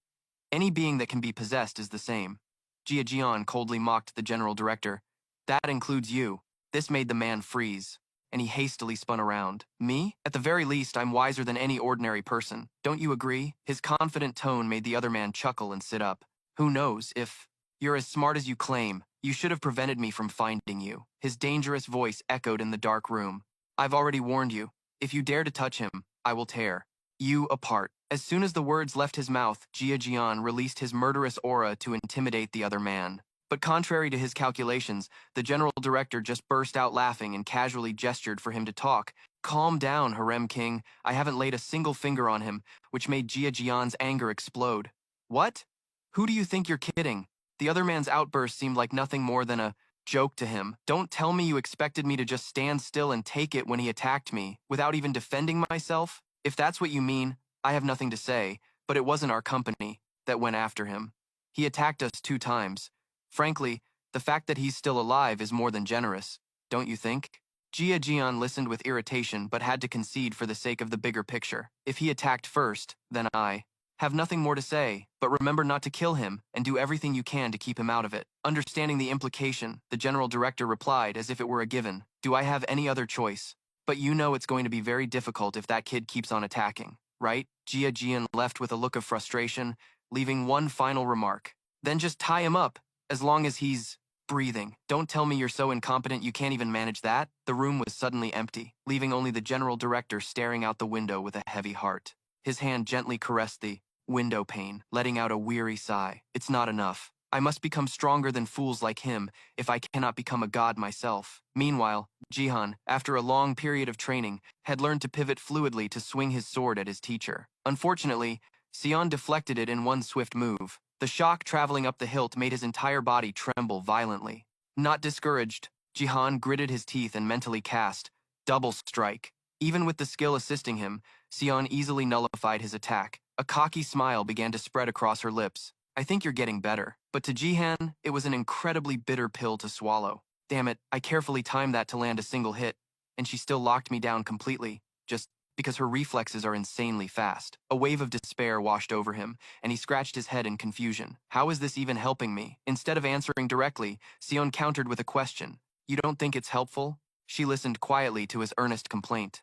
Any being that can be possessed is the same. Jia Jian coldly mocked the general director. That includes you. This made the man freeze, and he hastily spun around. Me? At the very least, I'm wiser than any ordinary person. Don't you agree? His confident tone made the other man chuckle and sit up. Who knows if you're as smart as you claim? You should have prevented me from finding you. His dangerous voice echoed in the dark room. I've already warned you. If you dare to touch him, I will tear you apart. As soon as the words left his mouth, Jia Jian released his murderous aura to intimidate the other man. But contrary to his calculations, the general director just burst out laughing and casually gestured for him to talk. Calm down, Harem King. I haven't laid a single finger on him, which made Jia Jian's anger explode. What? Who do you think you're kidding? The other man's outburst seemed like nothing more than a joke to him. Don't tell me you expected me to just stand still and take it when he attacked me, without even defending myself? If that's what you mean, I have nothing to say, but it wasn't our company that went after him. He attacked us 2 times. Frankly, the fact that he's still alive is more than generous, don't you think? Jia Jian listened with irritation but had to concede for the sake of the bigger picture. If he attacked first, then I have nothing more to say, but remember not to kill him and do everything you can to keep him out of it. Understanding the implication, the general director replied as if it were a given. Do I have any other choice? But you know it's going to be very difficult if that kid keeps on attacking, right? Jia Jian left with a look of frustration, leaving one final remark. Then just tie him up, as long as he's breathing. Don't tell me you're so incompetent you can't even manage that. The room was suddenly empty, leaving only the general director staring out the window with a heavy heart. His hand gently caressed the window pane, letting out a weary sigh. It's not enough. I must become stronger than fools like him if I cannot become a god myself. Meanwhile, Jihan, after a long period of training, had learned to pivot fluidly to swing his sword at his teacher. Unfortunately, Sion deflected it in one swift move. The shock traveling up the hilt made his entire body tremble violently. Not discouraged, Jihan gritted his teeth and mentally cast double strike. Even with the skill assisting him, Sion easily nullified his attack. A cocky smile began to spread across her lips. I think you're getting better. But to Jihan, it was an incredibly bitter pill to swallow. Damn it, I carefully timed that to land a single hit, and she still locked me down completely, just because her reflexes are insanely fast. A wave of despair washed over him, and he scratched his head in confusion. How is this even helping me? Instead of answering directly, Sion countered with a question. You don't think it's helpful? She listened quietly to his earnest complaint.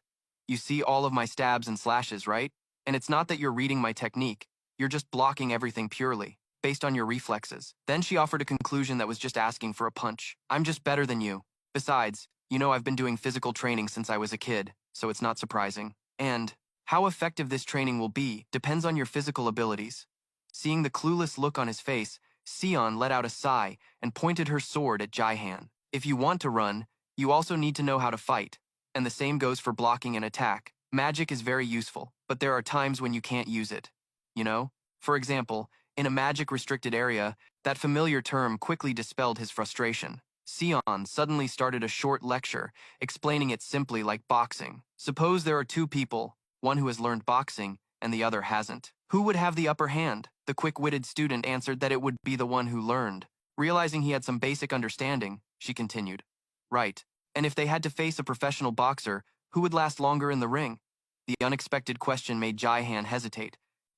You see all of my stabs and slashes, right? And it's not that you're reading my technique. You're just blocking everything purely, based on your reflexes. Then she offered a conclusion that was just asking for a punch. I'm just better than you. Besides, you know I've been doing physical training since I was a kid, so it's not surprising. And how effective this training will be depends on your physical abilities. Seeing the clueless look on his face, Sion let out a sigh and pointed her sword at Jihan. If you want to run, you also need to know how to fight. And the same goes for blocking and attack. Magic is very useful, but there are times when you can't use it. You know? For example, in a magic-restricted area, that familiar term quickly dispelled his frustration. Sion suddenly started a short lecture, explaining it simply like boxing. Suppose there are 2 people, one who has learned boxing and the other hasn't. Who would have the upper hand? The quick-witted student answered that it would be the one who learned. Realizing he had some basic understanding, she continued. Right. And if they had to face a professional boxer, who would last longer in the ring? The unexpected question made Jihan hesitate,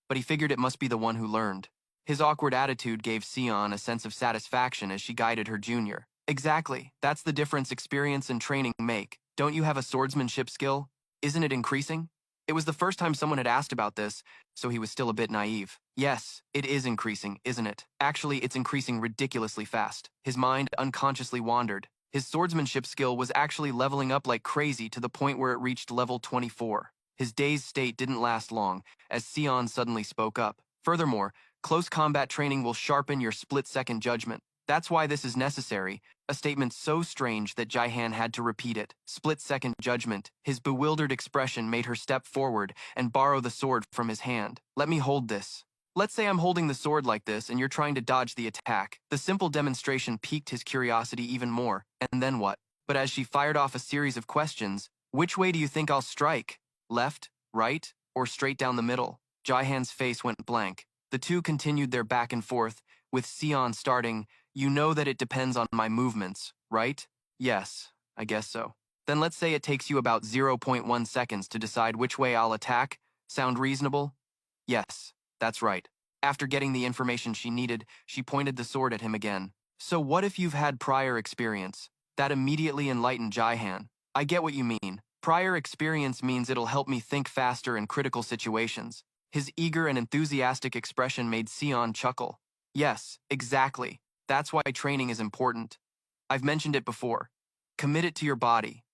but he figured it must be the one who learned. His awkward attitude gave Sion a sense of satisfaction as she guided her junior. Exactly. That's the difference experience and training make. Don't you have a swordsmanship skill? Isn't it increasing? It was the first time someone had asked about this, so he was still a bit naive. Yes, it is increasing, isn't it? Actually, it's increasing ridiculously fast. His mind unconsciously wandered. His swordsmanship skill was actually leveling up like crazy to the point where it reached level 24. His dazed state didn't last long, as Sion suddenly spoke up. Furthermore, close combat training will sharpen your split-second judgment. That's why this is necessary, a statement so strange that Jihan had to repeat it. Split-second judgment. His bewildered expression made her step forward and borrow the sword from his hand. Let me hold this. Let's say I'm holding the sword like this and you're trying to dodge the attack. The simple demonstration piqued his curiosity even more. And then what? But as she fired off a series of questions, which way do you think I'll strike? Left, right, or straight down the middle? Jihan's face went blank. The two continued their back and forth, with Sion starting, "You know that it depends on my movements, right?" "Yes, I guess so." "Then let's say it takes you about 0.1 seconds to decide which way I'll attack. Sound reasonable?" "Yes, that's right." After getting the information she needed, she pointed the sword at him again. "So what if you've had prior experience?" That immediately enlightened Jihan. "I get what you mean. Prior experience means it'll help me think faster in critical situations." His eager and enthusiastic expression made Sion chuckle. "Yes, exactly. That's why training is important. I've mentioned it before. Commit it to your body,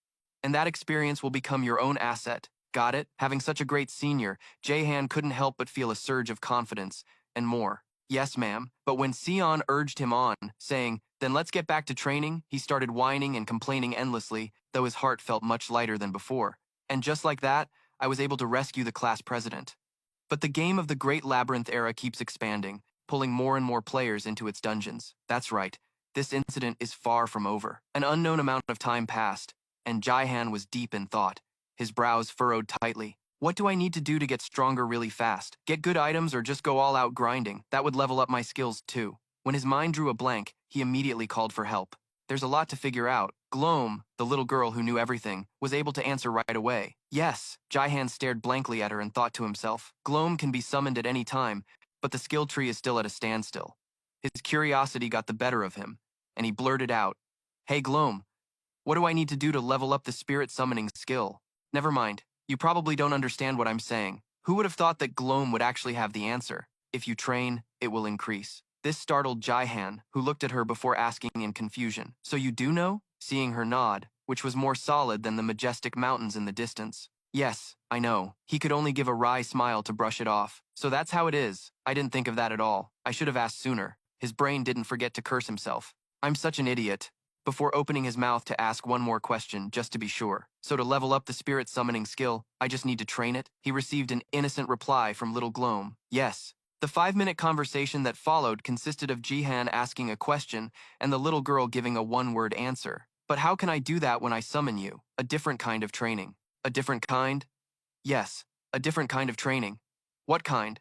and that experience will become your own asset. Got it?" Having such a great senior, Jahan couldn't help but feel a surge of confidence, and more. "Yes, ma'am." But when Sion urged him on, saying, "Then let's get back to training," he started whining and complaining endlessly, though his heart felt much lighter than before. And just like that, I was able to rescue the class president. But the game of the Great Labyrinth era keeps expanding, pulling more and more players into its dungeons. That's right, this incident is far from over. An unknown amount of time passed, and Jihan was deep in thought, his brows furrowed tightly. What do I need to do to get stronger really fast? Get good items or just go all out grinding? That would level up my skills too. When his mind drew a blank, he immediately called for help. There's a lot to figure out. Gloam, the little girl who knew everything, was able to answer right away. Yes, Jihan stared blankly at her and thought to himself. Gloam can be summoned at any time, but the skill tree is still at a standstill. His curiosity got the better of him, and he blurted out, "Hey Gloam, what do I need to do to level up the spirit summoning skill?" "Never mind, you probably don't understand what I'm saying." Who would have thought that Gloam would actually have the answer? "If you train, it will increase." This startled Jihan, who looked at her before asking in confusion. "So you do know?" Seeing her nod, which was more solid than the majestic mountains in the distance. "Yes, I know." He could only give a wry smile to brush it off. "So that's how it is. I didn't think of that at all. I should have asked sooner." His brain didn't forget to curse himself. "I'm such an idiot." Before opening his mouth to ask one more question, just to be sure. "So to level up the spirit summoning skill, I just need to train it?" He received an innocent reply from little Gloam. "Yes." The 5-minute conversation that followed consisted of Jihan asking a question and the little girl giving a one-word answer. "But how can I do that when I summon you?" "A different kind of training." "A different kind?" "Yes, a different kind of training." "What kind?"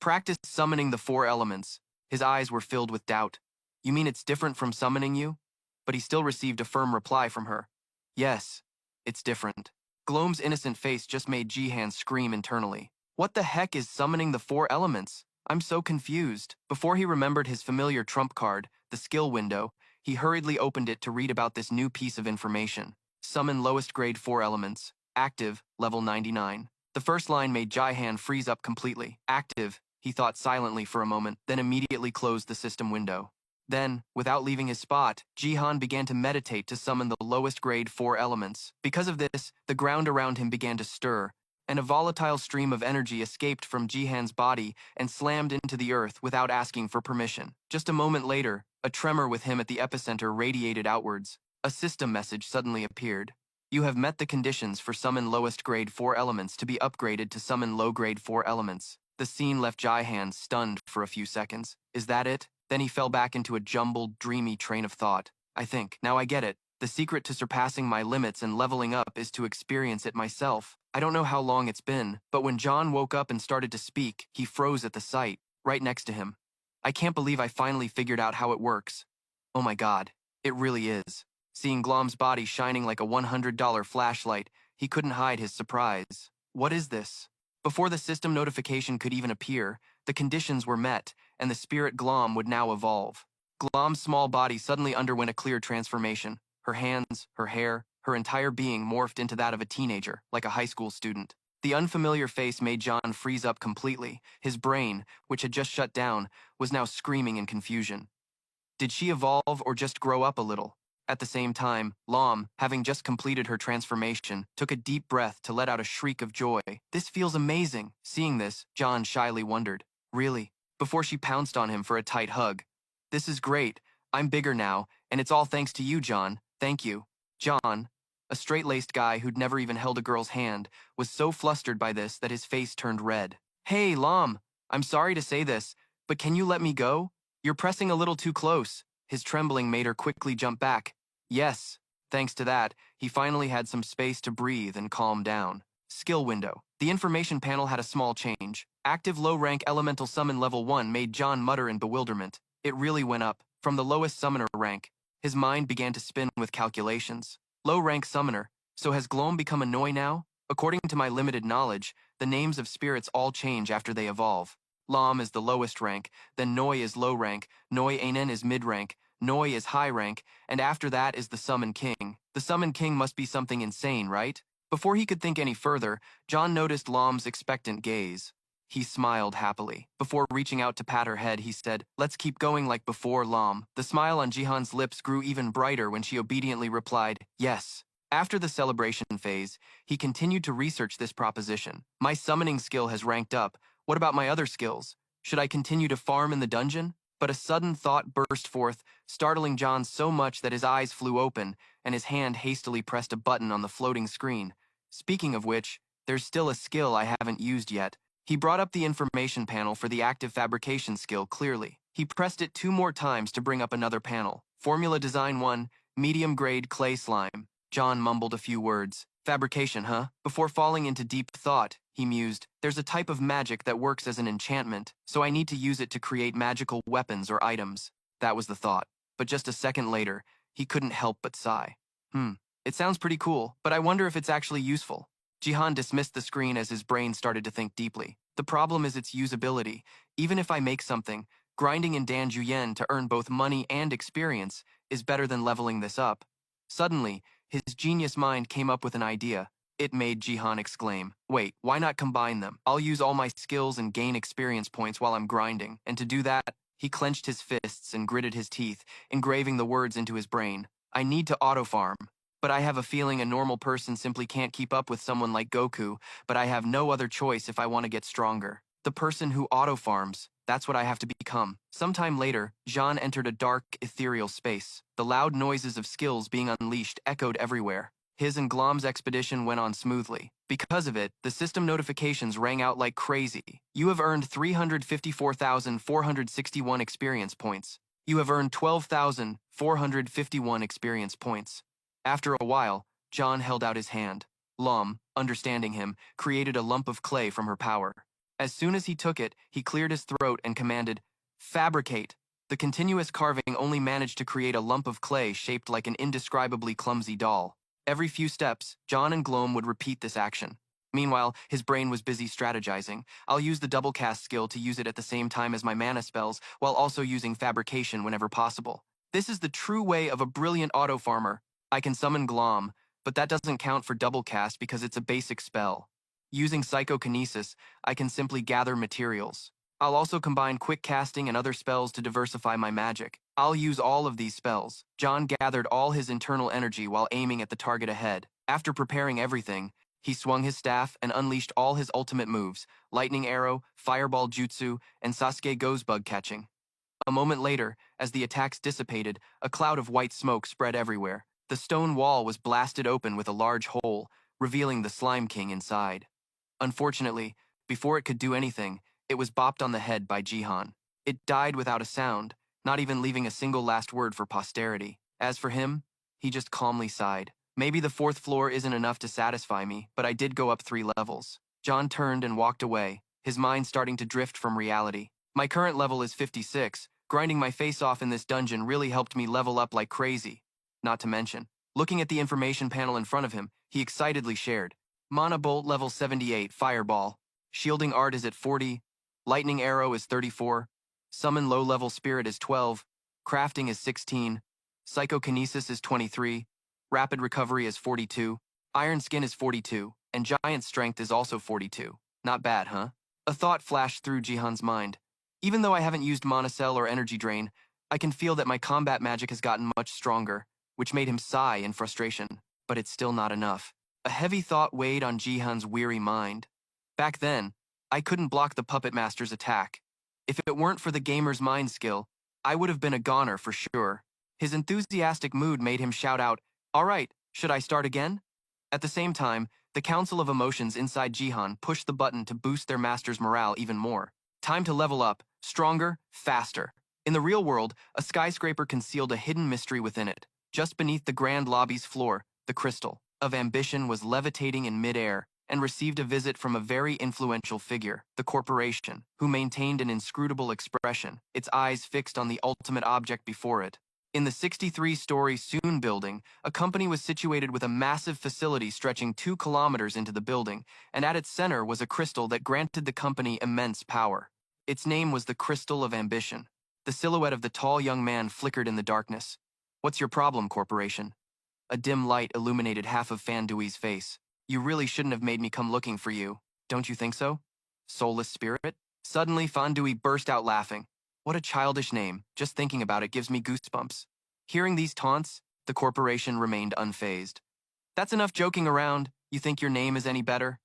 "Practice summoning the 4 elements." His eyes were filled with doubt. "You mean it's different from summoning you?" But he still received a firm reply from her. "Yes, it's different." Gloam's innocent face just made Jihan scream internally. What the heck is summoning the 4 elements? I'm so confused. Before he remembered his familiar trump card, the skill window, he hurriedly opened it to read about this new piece of information. Summon lowest grade 4 elements. Active, level 99. The first line made Jihan freeze up completely. Active, he thought silently for a moment, then immediately closed the system window. Then, without leaving his spot, Jihan began to meditate to summon the lowest grade 4 elements. Because of this, the ground around him began to stir, and a volatile stream of energy escaped from Jihan's body and slammed into the earth without asking for permission. Just a moment later, a tremor with him at the epicenter radiated outwards. A system message suddenly appeared. "You have met the conditions for summon lowest grade 4 elements to be upgraded to summon low grade 4 elements." The scene left Jihan stunned for a few seconds. Is that it? Then he fell back into a jumbled, dreamy train of thought. "I think, now I get it. The secret to surpassing my limits and leveling up is to experience it myself." I don't know how long it's been, but when John woke up and started to speak, he froze at the sight, right next to him. "I can't believe I finally figured out how it works. Oh my god, it really is." Seeing Glom's body shining like a $100 flashlight, he couldn't hide his surprise. "What is this?" Before the system notification could even appear, the conditions were met, and the spirit Glom would now evolve. Glom's small body suddenly underwent a clear transformation. Her hands, her hair, her entire being morphed into that of a teenager, like a high school student. The unfamiliar face made John freeze up completely. His brain, which had just shut down, was now screaming in confusion. Did she evolve or just grow up a little? At the same time, Lam, having just completed her transformation, took a deep breath to let out a shriek of joy. This feels amazing. Seeing this, John shyly wondered, really? Before she pounced on him for a tight hug. This is great. I'm bigger now, and it's all thanks to you, John. Thank you. John, a straight-laced guy who'd never even held a girl's hand, was so flustered by this that his face turned red. Hey, Lam, I'm sorry to say this, but can you let me go? You're pressing a little too close. His trembling made her quickly jump back. Yes. Thanks to that, he finally had some space to breathe and calm down. Skill window. The information panel had a small change. Active low-rank elemental summon level 1 made John mutter in bewilderment. It really went up. From the lowest summoner rank, his mind began to spin with calculations. Low-rank summoner. So has Gloam become a Noi now? According to my limited knowledge, the names of spirits all change after they evolve. Lam is the lowest rank, then Noi is low rank, Noi Anen is mid rank, Noi is high rank, and after that is the Summon King. The Summon King must be something insane, right? Before he could think any further, John noticed Lam's expectant gaze. He smiled happily. Before reaching out to pat her head, he said, "Let's keep going like before, Lam." The smile on Jihan's lips grew even brighter when she obediently replied, "Yes." After the celebration phase, he continued to research this proposition. My summoning skill has ranked up. What about my other skills? Should I continue to farm in the dungeon? But a sudden thought burst forth, startling John so much that his eyes flew open, and his hand hastily pressed a button on the floating screen. Speaking of which, there's still a skill I haven't used yet. He brought up the information panel for the active fabrication skill clearly. He pressed it 2 more times to bring up another panel. Formula Design 1, medium-grade clay slime. John mumbled a few words. Fabrication, huh? Before falling into deep thought, he mused, there's a type of magic that works as an enchantment, so I need to use it to create magical weapons or items. That was the thought. But just a second later, he couldn't help but sigh. It sounds pretty cool, but I wonder if it's actually useful. Jihan dismissed the screen as his brain started to think deeply. The problem is its usability. Even if I make something, grinding in Danjuyen to earn both money and experience is better than leveling this up. Suddenly, his genius mind came up with an idea. It made Jihan exclaim, "Wait, why not combine them? I'll use all my skills and gain experience points while I'm grinding." And to do that, he clenched his fists and gritted his teeth, engraving the words into his brain. I need to auto-farm. But I have a feeling a normal person simply can't keep up with someone like Goku, but I have no other choice if I want to get stronger. The person who auto-farms, that's what I have to become. Sometime later, Jean entered a dark, ethereal space. The loud noises of skills being unleashed echoed everywhere. His and Glom's expedition went on smoothly. Because of it, the system notifications rang out like crazy. You have earned 354,461 experience points. You have earned 12,451 experience points. After a while, John held out his hand. Lum, understanding him, created a lump of clay from her power. As soon as he took it, he cleared his throat and commanded, "Fabricate." The continuous carving only managed to create a lump of clay shaped like an indescribably clumsy doll. Every few steps, John and Glom would repeat this action. Meanwhile, his brain was busy strategizing. I'll use the double cast skill to use it at the same time as my mana spells, while also using fabrication whenever possible. This is the true way of a brilliant auto-farmer. I can summon Glom, but that doesn't count for double cast because it's a basic spell. Using psychokinesis, I can simply gather materials. I'll also combine quick casting and other spells to diversify my magic. I'll use all of these spells. John gathered all his internal energy while aiming at the target ahead. After preparing everything, he swung his staff and unleashed all his ultimate moves, Lightning Arrow, Fireball Jutsu, and Sasuke Goes Bug Catching. A moment later, as the attacks dissipated, a cloud of white smoke spread everywhere. The stone wall was blasted open with a large hole, revealing the Slime King inside. Unfortunately, before it could do anything, it was bopped on the head by Jihan. It died without a sound, not even leaving a single last word for posterity. As for him, he just calmly sighed. Maybe the 4th floor isn't enough to satisfy me, but I did go up 3 levels. John turned and walked away, his mind starting to drift from reality. My current level is 56. Grinding my face off in this dungeon really helped me level up like crazy. Not to mention, looking at the information panel in front of him, he excitedly shared. Mana Bolt level 78, Fireball. Shielding Art is at 40. Lightning Arrow is 34. Summon Low-Level Spirit is 12. Crafting is 16. Psychokinesis is 23. Rapid Recovery is 42. Iron Skin is 42. And Giant Strength is also 42. Not bad, huh? A thought flashed through Jihan's mind. Even though I haven't used Mana Cell or Energy Drain, I can feel that my combat magic has gotten much stronger. which made him sigh in frustration. But it's still not enough. A heavy thought weighed on Jihan's weary mind. Back then, I couldn't block the puppet master's attack. If it weren't for the gamer's mind skill, I would have been a goner for sure. His enthusiastic mood made him shout out, "All right, should I start again?" At the same time, the Council of Emotions inside Jihan pushed the button to boost their master's morale even more. Time to level up, stronger, faster. In the real world, a skyscraper concealed a hidden mystery within it. Just beneath the grand lobby's floor, the crystal of ambition was levitating in midair and received a visit from a very influential figure, the corporation, who maintained an inscrutable expression, its eyes fixed on the ultimate object before it. In the 63-story Soon building, a company was situated with a massive facility stretching 2 kilometers into the building, and at its center was a crystal that granted the company immense power. Its name was the Crystal of Ambition. The silhouette of the tall young man flickered in the darkness. "What's your problem, corporation?" A dim light illuminated half of Fandui's face. "You really shouldn't have made me come looking for you. Don't you think so? Soulless spirit?" Suddenly, Fandui burst out laughing. What a childish name. Just thinking about it gives me goosebumps. Hearing these taunts, the corporation remained unfazed. "That's enough joking around. You think your name is any better?"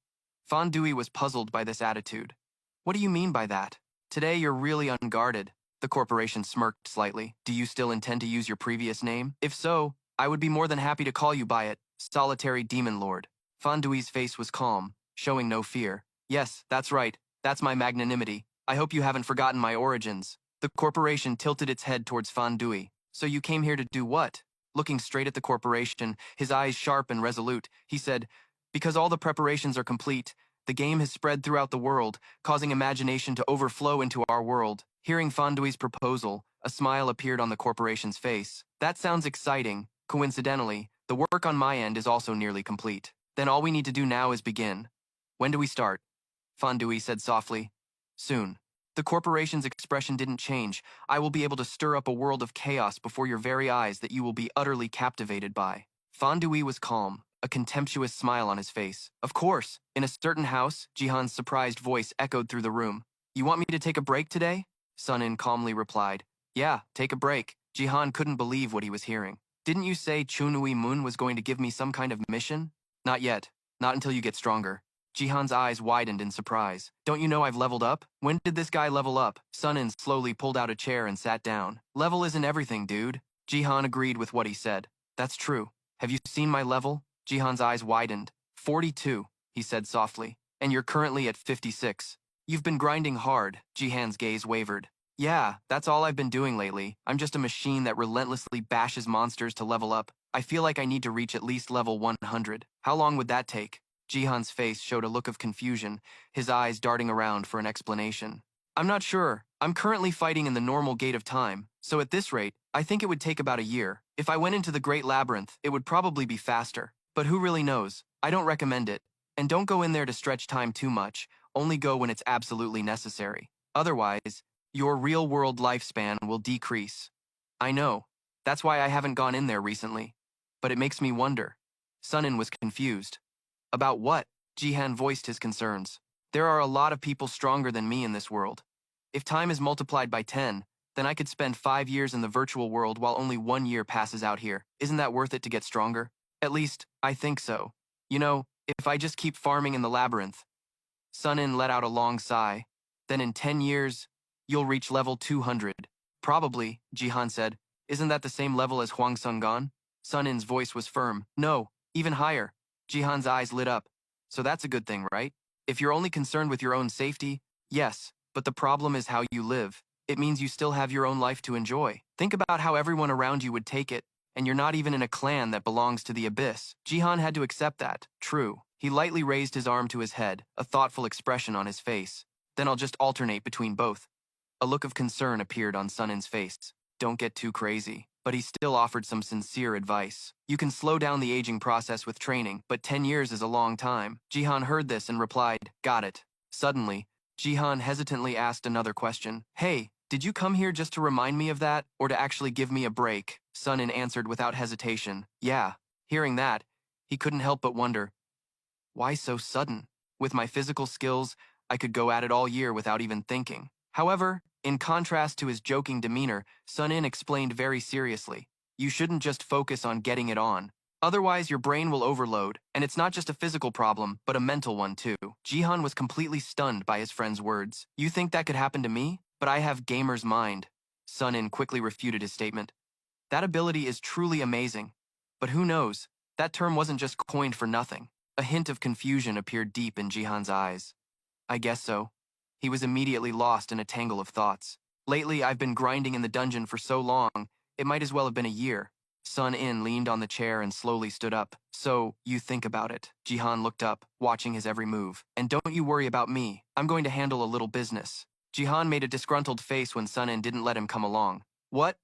Fandui was puzzled by this attitude. "What do you mean by that? Today you're really unguarded." The corporation smirked slightly. "Do you still intend to use your previous name? If so, I would be more than happy to call you by it, Solitary Demon Lord." Fandui's face was calm, showing no fear. "Yes, that's right. That's my magnanimity. I hope you haven't forgotten my origins." The corporation tilted its head towards Fandui. "So you came here to do what?" Looking straight at the corporation, his eyes sharp and resolute, he said, "Because all the preparations are complete, the game has spread throughout the world, causing imagination to overflow into our world." Hearing Fandui's proposal, a smile appeared on the corporation's face. "That sounds exciting. Coincidentally, the work on my end is also nearly complete. Then all we need to do now is begin." "When do we start?" Fandui said softly. "Soon." The corporation's expression didn't change. "I will be able to stir up a world of chaos before your very eyes that you will be utterly captivated by." Fandui was calm, a contemptuous smile on his face. "Of course." In a certain house, Jihan's surprised voice echoed through the room. "You want me to take a break today?" Sunin calmly replied. "Yeah, take a break." Jihan couldn't believe what he was hearing. "Didn't you say Chunui Moon was going to give me some kind of mission?" "Not yet. Not until you get stronger." Jihan's eyes widened in surprise. "Don't you know I've leveled up?" "When did this guy level up?" Sunin slowly pulled out a chair and sat down. "Level isn't everything, dude." Jihan agreed with what he said. "That's true. Have you seen my level?" Jihan's eyes widened. 42, he said softly. "And you're currently at 56. You've been grinding hard." Jihan's gaze wavered. "Yeah, that's all I've been doing lately. I'm just a machine that relentlessly bashes monsters to level up. I feel like I need to reach at least level 100. How long would that take?" Jihan's face showed a look of confusion, his eyes darting around for an explanation. "I'm not sure. I'm currently fighting in the normal gate of time, so at this rate, I think it would take about a year. If I went into the Great Labyrinth, it would probably be faster. But who really knows? I don't recommend it. And don't go in there to stretch time too much. Only go when it's absolutely necessary. Otherwise, your real-world lifespan will decrease." "I know. That's why I haven't gone in there recently. But it makes me wonder." Sunin was confused. "About what?" Jihan voiced his concerns. "There are a lot of people stronger than me in this world. If time is multiplied by 10, then I could spend 5 years in the virtual world while only 1 year passes out here. Isn't that worth it to get stronger? At least, I think so. You know, if I just keep farming in the labyrinth." Sunin let out a long sigh. "Then in 10 years, you'll reach level 200. "Probably," Jihan said. "Isn't that the same level as Huang Sungan?" Sunin's voice was firm. "No, even higher." Jihan's eyes lit up. "So that's a good thing, right? If you're only concerned with your own safety, yes, but the problem is how you live. It means you still have your own life to enjoy. Think about how everyone around you would take it, and you're not even in a clan that belongs to the Abyss." Jihan had to accept that. True. He lightly raised his arm to his head, a thoughtful expression on his face. "Then I'll just alternate between both." A look of concern appeared on Sunin's face. "Don't get too crazy." But he still offered some sincere advice. "You can slow down the aging process with training, but 10 years is a long time." Jihan heard this and replied, "Got it." Suddenly, Jihan hesitantly asked another question. "Hey, did you come here just to remind me of that, or to actually give me a break?" Sunin answered without hesitation. "Yeah." Hearing that, he couldn't help but wonder, why so sudden? With my physical skills, I could go at it all year without even thinking. However, in contrast to his joking demeanor, Sunin explained very seriously. You shouldn't just focus on getting it on. Otherwise, your brain will overload, and it's not just a physical problem, but a mental one too. Jihan was completely stunned by his friend's words. You think that could happen to me? But I have gamer's mind. Sun-in quickly refuted his statement. That ability is truly amazing. But who knows? That term wasn't just coined for nothing. A hint of confusion appeared deep in Jihan's eyes. I guess so. He was immediately lost in a tangle of thoughts. Lately, I've been grinding in the dungeon for so long, it might as well have been a year. Sun-in leaned on the chair and slowly stood up. So, you think about it. Jihan looked up, watching his every move. And don't you worry about me. I'm going to handle a little business. Jihan made a disgruntled face when Sun-in didn't let him come along. What?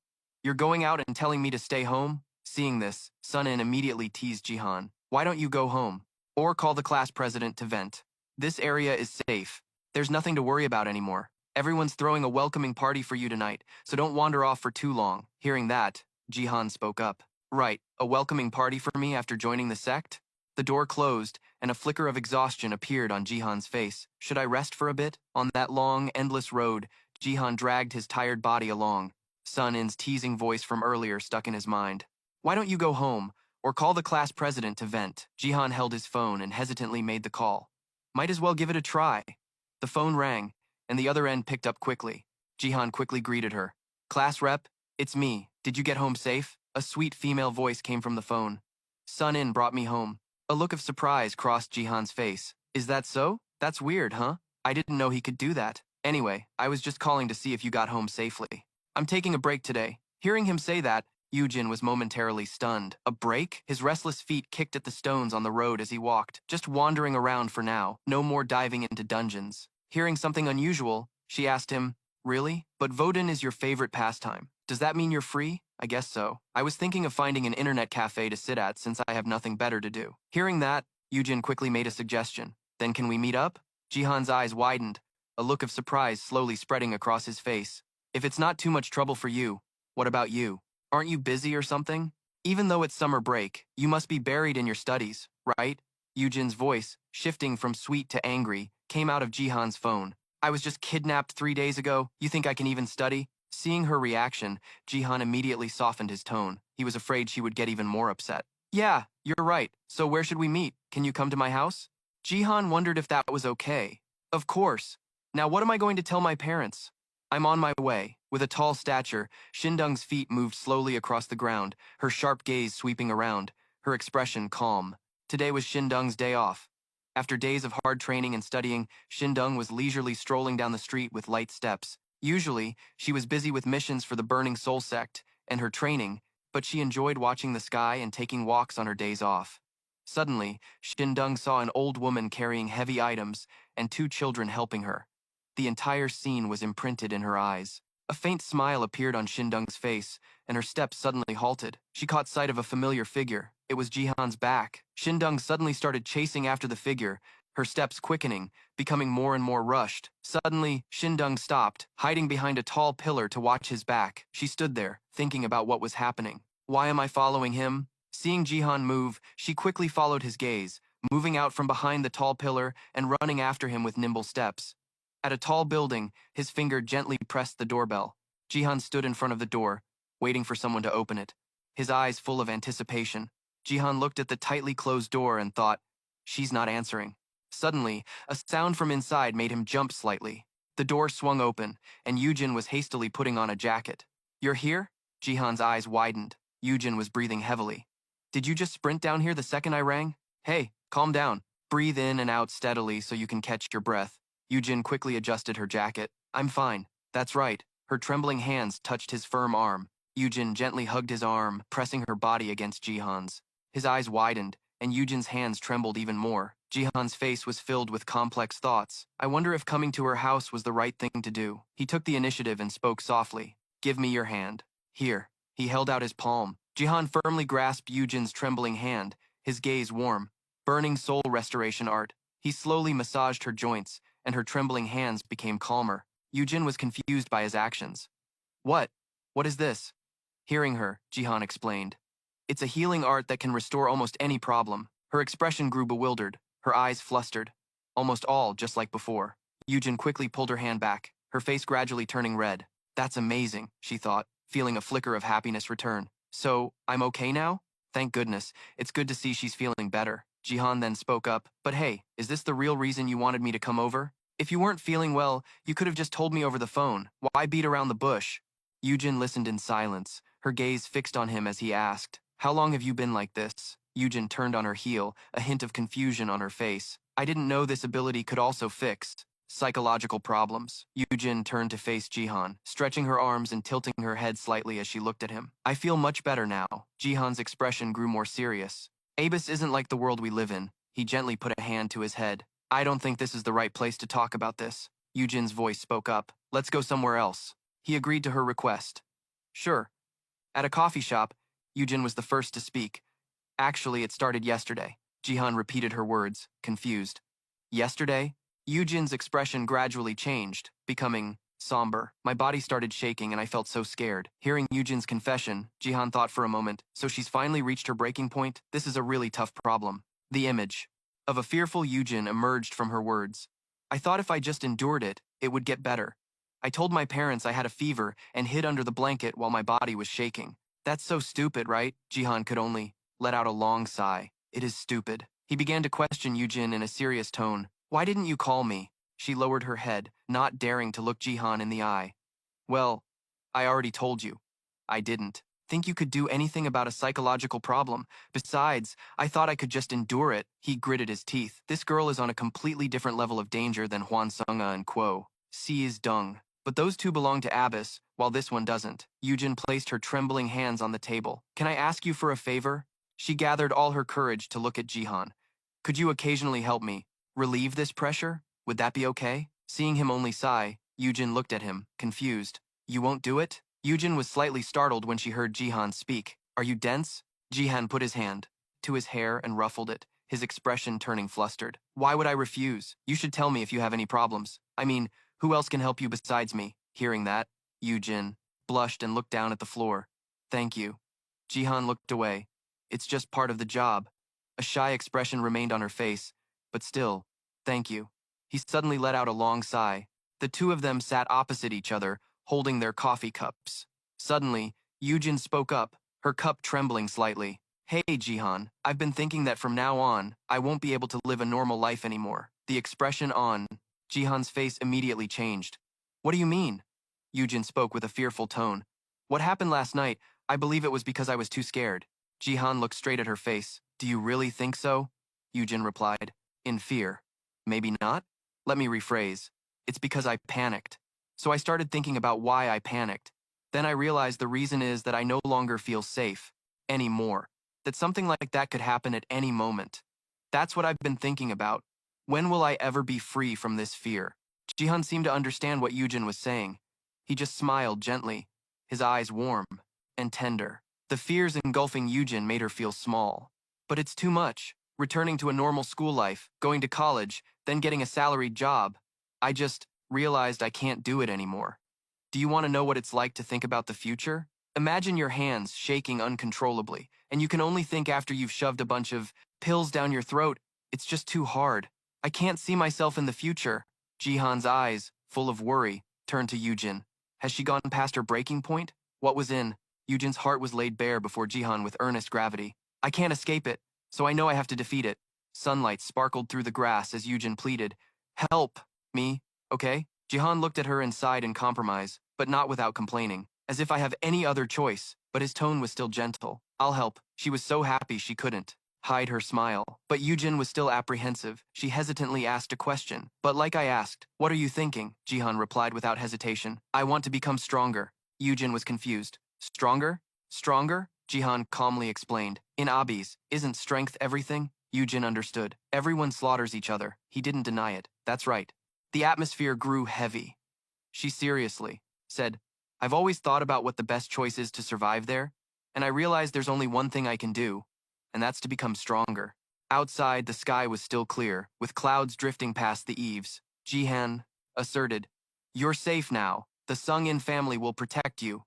You're going out and telling me to stay home? Seeing this, Sun-in immediately teased Jihan. Why don't you go home? Or call the class president to vent. This area is safe. There's nothing to worry about anymore. Everyone's throwing a welcoming party for you tonight, so don't wander off for too long. Hearing that, Jihan spoke up. Right, a welcoming party for me after joining the sect? The door closed, and a flicker of exhaustion appeared on Jihan's face. Should I rest for a bit? On that long, endless road, Jihan dragged his tired body along. Sun-in's teasing voice from earlier stuck in his mind. Why don't you go home, or call the class president to vent? Jihan held his phone and hesitantly made the call. Might as well give it a try. The phone rang, and the other end picked up quickly. Jihan quickly greeted her. Class rep, it's me. Did you get home safe? A sweet female voice came from the phone. Sun-in brought me home. A look of surprise crossed Jihan's face. Is that so? That's weird, huh? I didn't know he could do that. Anyway, I was just calling to see if you got home safely. I'm taking a break today. Hearing him say that, Yujin was momentarily stunned. A break? His restless feet kicked at the stones on the road as he walked, just wandering around for now, no more diving into dungeons. Hearing something unusual, she asked him, Really? But Vodun is your favorite pastime. Does that mean you're free? I guess so. I was thinking of finding an internet cafe to sit at since I have nothing better to do. Hearing that, Yujin quickly made a suggestion. Then can we meet up? Jihan's eyes widened, a look of surprise slowly spreading across his face. If it's not too much trouble for you, what about you? Aren't you busy or something? Even though it's summer break, you must be buried in your studies, right? Yujin's voice, shifting from sweet to angry, came out of Jihan's phone. I was just kidnapped 3 days ago. You think I can even study? Seeing her reaction, Jihan immediately softened his tone. He was afraid she would get even more upset. Yeah, you're right. So where should we meet? Can you come to my house? Jihan wondered if that was okay. Of course. Now what am I going to tell my parents? I'm on my way. With a tall stature, Shindung's feet moved slowly across the ground, her sharp gaze sweeping around, her expression calm. Today was Shindung's day off. After days of hard training and studying, Shindung was leisurely strolling down the street with light steps. Usually, she was busy with missions for the Burning Soul Sect and her training, but she enjoyed watching the sky and taking walks on her days off. Suddenly, Shindung saw an old woman carrying heavy items and 2 children helping her. The entire scene was imprinted in her eyes. A faint smile appeared on Shindung's face, and her steps suddenly halted. She caught sight of a familiar figure. It was Jihan's back. Shindung suddenly started chasing after the figure, her steps quickening, becoming more and more rushed. Suddenly, Shindung stopped, hiding behind a tall pillar to watch his back. She stood there, thinking about what was happening. Why am I following him? Seeing Jihan move, she quickly followed his gaze, moving out from behind the tall pillar and running after him with nimble steps. At a tall building, his finger gently pressed the doorbell. Jihan stood in front of the door, waiting for someone to open it, his eyes full of anticipation. Jihan looked at the tightly closed door and thought, she's not answering. Suddenly, a sound from inside made him jump slightly. The door swung open, and Yujin was hastily putting on a jacket. You're here? Jihan's eyes widened. Yujin was breathing heavily. Did you just sprint down here the second I rang? Hey, calm down. Breathe in and out steadily so you can catch your breath. Yujin quickly adjusted her jacket. I'm fine. That's right. Her trembling hands touched his firm arm. Yujin gently hugged his arm, pressing her body against Jihan's. His eyes widened, and Yujin's hands trembled even more. Jihan's face was filled with complex thoughts. I wonder if coming to her house was the right thing to do. He took the initiative and spoke softly. Give me your hand. Here. He held out his palm. Jihan firmly grasped Yujin's trembling hand, his gaze warm. Burning soul restoration art. He slowly massaged her joints, and her trembling hands became calmer. Yujin was confused by his actions. What? What is this? Hearing her, Jihan explained. It's a healing art that can restore almost any problem. Her expression grew bewildered, her eyes flustered. Almost all just like before. Yujin quickly pulled her hand back, her face gradually turning red. That's amazing, she thought, feeling a flicker of happiness return. So, I'm okay now? Thank goodness. It's good to see she's feeling better. Jihan then spoke up. But hey, is this the real reason you wanted me to come over? If you weren't feeling well, you could have just told me over the phone. Why beat around the bush? Yujin listened in silence, her gaze fixed on him as he asked, How long have you been like this? Yujin turned on her heel, a hint of confusion on her face. I didn't know this ability could also fix psychological problems. Yujin turned to face Jihan, stretching her arms and tilting her head slightly as she looked at him. I feel much better now. Jihan's expression grew more serious. Abyss isn't like the world we live in. He gently put a hand to his head. I don't think this is the right place to talk about this. Yujin's voice spoke up. Let's go somewhere else. He agreed to her request. Sure. At a coffee shop, Yujin was the first to speak. Actually, it started yesterday. Jihan repeated her words, confused. Yesterday? Yujin's expression gradually changed, becoming somber. My body started shaking and I felt so scared. Hearing Yujin's confession, Jihan thought for a moment, so she's finally reached her breaking point? This is a really tough problem. The image of a fearful Yujin emerged from her words. I thought if I just endured it, it would get better. I told my parents I had a fever and hid under the blanket while my body was shaking. That's so stupid, right? Jihan could only let out a long sigh. It is stupid. He began to question Yujin in a serious tone. Why didn't you call me? She lowered her head, not daring to look Jihan in the eye. Well, I already told you. I didn't think you could do anything about a psychological problem. Besides, I thought I could just endure it. He gritted his teeth. This girl is on a completely different level of danger than Huan Sunga and Kuo. Si is Dung. But those two belong to Abyss, while this one doesn't. Yujin placed her trembling hands on the table. Can I ask you for a favor? She gathered all her courage to look at Jihan. Could you occasionally help me relieve this pressure? Would that be okay? Seeing him only sigh, Yujin looked at him, confused. You won't do it? Yujin was slightly startled when she heard Jihan speak. Are you dense? Jihan put his hand to his hair and ruffled it, his expression turning flustered. Why would I refuse? You should tell me if you have any problems. I mean, who else can help you besides me? Hearing that, Yujin blushed and looked down at the floor. Thank you. Jihan looked away. It's just part of the job. A shy expression remained on her face, but still, thank you. He suddenly let out a long sigh. The two of them sat opposite each other, holding their coffee cups. Suddenly, Yujin spoke up, her cup trembling slightly. Hey, Jihan, I've been thinking that from now on, I won't be able to live a normal life anymore. The expression on Jihan's face immediately changed. What do you mean? Yujin spoke with a fearful tone. What happened last night, I believe it was because I was too scared. Jihan looked straight at her face. Do you really think so? Yujin replied, in fear. Maybe not? Let me rephrase. It's because I panicked. So I started thinking about why I panicked. Then I realized the reason is that I no longer feel safe. Anymore. That something like that could happen at any moment. That's what I've been thinking about. When will I ever be free from this fear? Jihan seemed to understand what Yujin was saying. He just smiled gently, his eyes warm and tender. The fears engulfing Yujin made her feel small. But it's too much. Returning to a normal school life, going to college, then getting a salaried job. I just realized I can't do it anymore. Do you want to know what it's like to think about the future? Imagine your hands shaking uncontrollably, and you can only think after you've shoved a bunch of pills down your throat. It's just too hard. I can't see myself in the future. Jihan's eyes, full of worry, turned to Yujin. Has she gone past her breaking point? What was in? Yujin's heart was laid bare before Jihan with earnest gravity. I can't escape it, so I know I have to defeat it. Sunlight sparkled through the grass as Yujin pleaded. Help me, okay? Jihan looked at her and sighed in compromise, but not without complaining, as if I have any other choice, but his tone was still gentle. I'll help. She was so happy she couldn't hide her smile. But Yujin was still apprehensive. She hesitantly asked a question. But like I asked, what are you thinking? Jihan replied without hesitation. I want to become stronger. Yujin was confused. Stronger? Stronger? Jihan calmly explained. In Abyss, isn't strength everything? Yujin understood. Everyone slaughters each other. He didn't deny it. That's right. The atmosphere grew heavy. She seriously said, I've always thought about what the best choice is to survive there, and I realized there's only one thing I can do, and that's to become stronger. Outside, the sky was still clear, with clouds drifting past the eaves. Jihan asserted, You're safe now. The Sung-in family will protect you.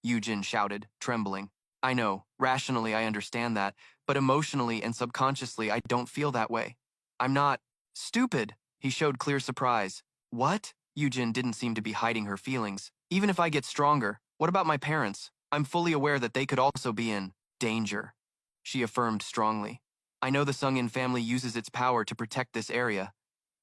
Yujin shouted, trembling. I know, rationally I understand that, but emotionally and subconsciously I don't feel that way. I'm not stupid. He showed clear surprise. What? Yujin didn't seem to be hiding her feelings. Even if I get stronger, what about my parents? I'm fully aware that they could also be in danger, she affirmed strongly. I know the Sungin family uses its power to protect this area,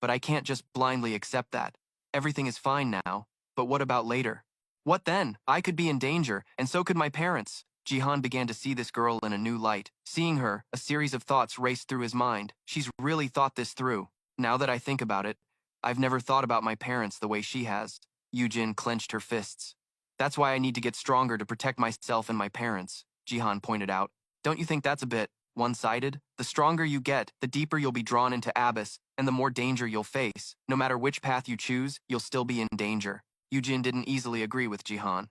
but I can't just blindly accept that. Everything is fine now, but what about later? What then? I could be in danger, and so could my parents. Jihan began to see this girl in a new light. Seeing her, a series of thoughts raced through his mind. She's really thought this through. Now that I think about it, I've never thought about my parents the way she has. Yujin clenched her fists. That's why I need to get stronger to protect myself and my parents, Jihan pointed out. Don't you think that's a bit one-sided? The stronger you get, the deeper you'll be drawn into abyss, and the more danger you'll face. No matter which path you choose, you'll still be in danger. Yujin didn't easily agree with Jihan.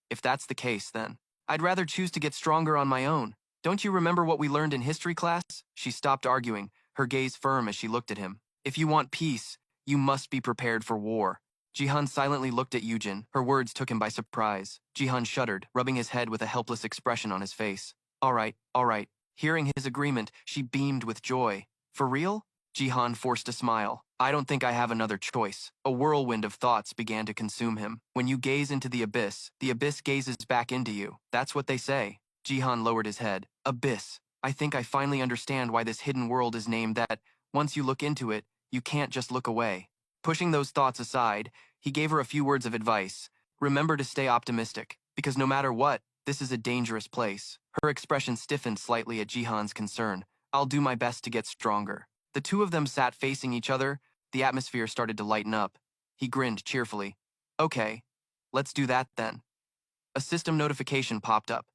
If that's the case, then I'd rather choose to get stronger on my own. Don't you remember what we learned in history class? She stopped arguing, her gaze firm as she looked at him. If you want peace, you must be prepared for war. Jihan silently looked at Yujin. Her words took him by surprise. Jihan shuddered, rubbing his head with a helpless expression on his face. All right, all right. Hearing his agreement, she beamed with joy. For real? Jihan forced a smile. I don't think I have another choice. A whirlwind of thoughts began to consume him. When you gaze into the abyss gazes back into you. That's what they say. Jihan lowered his head. Abyss. I think I finally understand why this hidden world is named that. Once you look into it, you can't just look away. Pushing those thoughts aside, he gave her a few words of advice. Remember to stay optimistic, because no matter what, this is a dangerous place. Her expression stiffened slightly at Jihan's concern. I'll do my best to get stronger. The two of them sat facing each other. The atmosphere started to lighten up. He grinned cheerfully. Okay, let's do that then. A system notification popped up.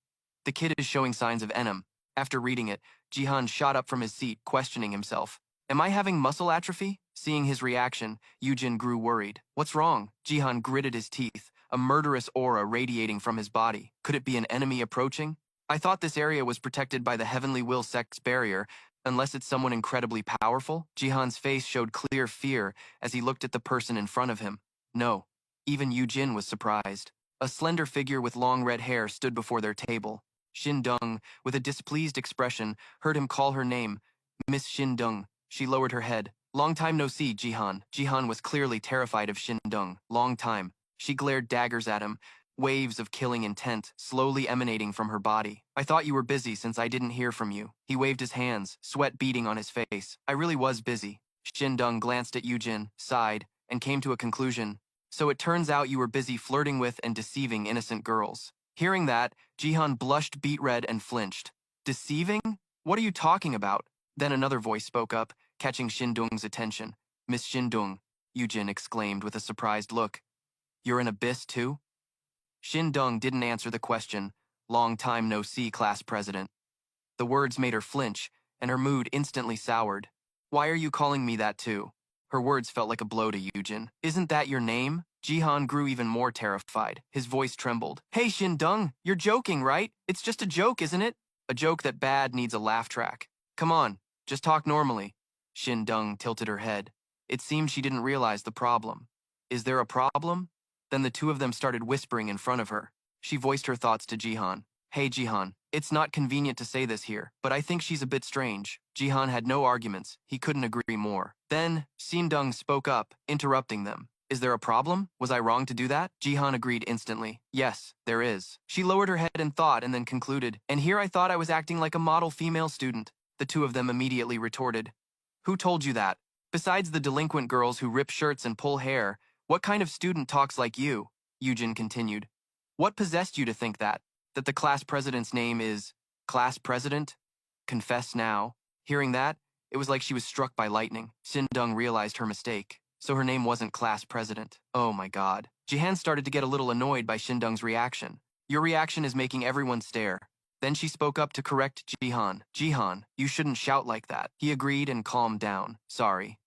The kid is showing signs of enum. After reading it, Jihan shot up from his seat, questioning himself. Am I having muscle atrophy? Seeing his reaction, Yujin grew worried. What's wrong? Jihan gritted his teeth, a murderous aura radiating from his body. Could it be an enemy approaching? I thought this area was protected by the Heavenly Will Sex barrier, unless it's someone incredibly powerful? Jihan's face showed clear fear as he looked at the person in front of him. No, even Yujin was surprised. A slender figure with long red hair stood before their table. Shindung, with a displeased expression, heard him call her name. Miss Shindung. She lowered her head. Long time no see, Jihan. Jihan was clearly terrified of Shindung. Long time. She glared daggers at him, waves of killing intent slowly emanating from her body. I thought you were busy since I didn't hear from you. He waved his hands, sweat beading on his face. I really was busy. Shindung glanced at Yujin, sighed, and came to a conclusion. So it turns out you were busy flirting with and deceiving innocent girls. Hearing that, Jihan blushed beet red and flinched. Deceiving? What are you talking about? Then another voice spoke up, catching Shindung's attention. Miss Shindung, Yujin exclaimed with a surprised look. You're in Abyss too? Shindung didn't answer the question. Long time no see, class president. The words made her flinch, and her mood instantly soured. Why are you calling me that too? Her words felt like a blow to Yujin. Isn't that your name? Jihan grew even more terrified. His voice trembled. Hey Shindung, you're joking, right? It's just a joke, isn't it? A joke that bad needs a laugh track. Come on, just talk normally. Shindung tilted her head. It seemed she didn't realize the problem. Is there a problem? Then the two of them started whispering in front of her. She voiced her thoughts to Jihan. Hey Jihan, it's not convenient to say this here, but I think she's a bit strange. Jihan had no arguments. He couldn't agree more. Then, Shindung spoke up, interrupting them. Is there a problem? Was I wrong to do that? Jihan agreed instantly. Yes, there is. She lowered her head in thought and then concluded. And here I thought I was acting like a model female student. The two of them immediately retorted. Who told you that? Besides the delinquent girls who rip shirts and pull hair, what kind of student talks like you? Yujin continued. What possessed you to think that? That the class president's name is class president? Confess now. Hearing that, it was like she was struck by lightning. Shindung realized her mistake. So her name wasn't class president. Oh my god. Jihan started to get a little annoyed by Shindung's reaction. Your reaction is making everyone stare. Then she spoke up to correct Jihan. Jihan, you shouldn't shout like that. He agreed and calmed down. Sorry.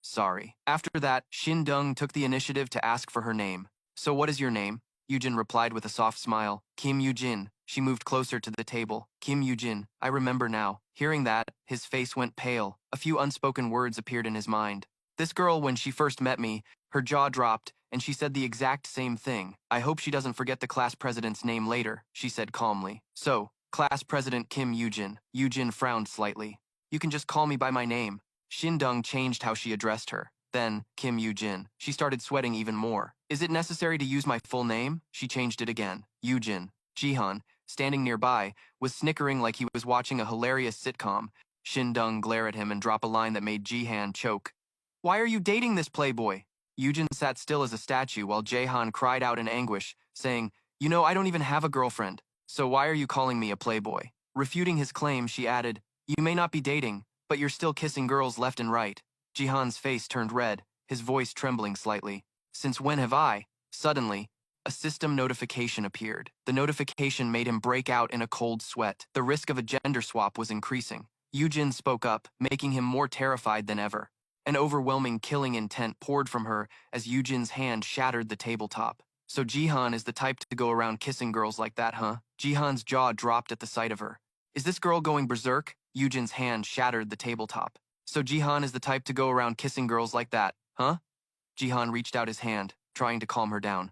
After that, Shindung took the initiative to ask for her name. So what is your name? Yujin replied with a soft smile. Kim Yujin. She moved closer to the table. Kim Yujin. I remember now. Hearing that, his face went pale. A few unspoken words appeared in his mind. This girl, when she first met me, her jaw dropped, and she said the exact same thing. I hope she doesn't forget the class president's name later, she said calmly. So, Class President Kim Yujin. Yujin frowned slightly. You can just call me by my name. Shindung changed how she addressed her. Then, Kim Yujin. She started sweating even more. Is it necessary to use my full name? She changed it again. Yujin. Jihan. standing nearby, was snickering like he was watching a hilarious sitcom. Shindong glared at him and dropped a line that made Jihan choke. Why are you dating this playboy? Yujin sat still as a statue while Jaehan cried out in anguish, saying, You know, I don't even have a girlfriend, so why are you calling me a playboy? Refuting his claim, she added, You may not be dating, but you're still kissing girls left and right. Jihan's face turned red, his voice trembling slightly. Since when have I? Suddenly, a system notification appeared. The notification made him break out in a cold sweat. The risk of a gender swap was increasing. Yujin spoke up, making him more terrified than ever. An overwhelming killing intent poured from her as Yujin's hand shattered the tabletop. So Jihan is the type to go around kissing girls like that, huh? Jihan's jaw dropped at the sight of her. Is this girl going berserk? Yujin's hand shattered the tabletop. So Jihan is the type to go around kissing girls like that, huh? Jihan reached out his hand, trying to calm her down.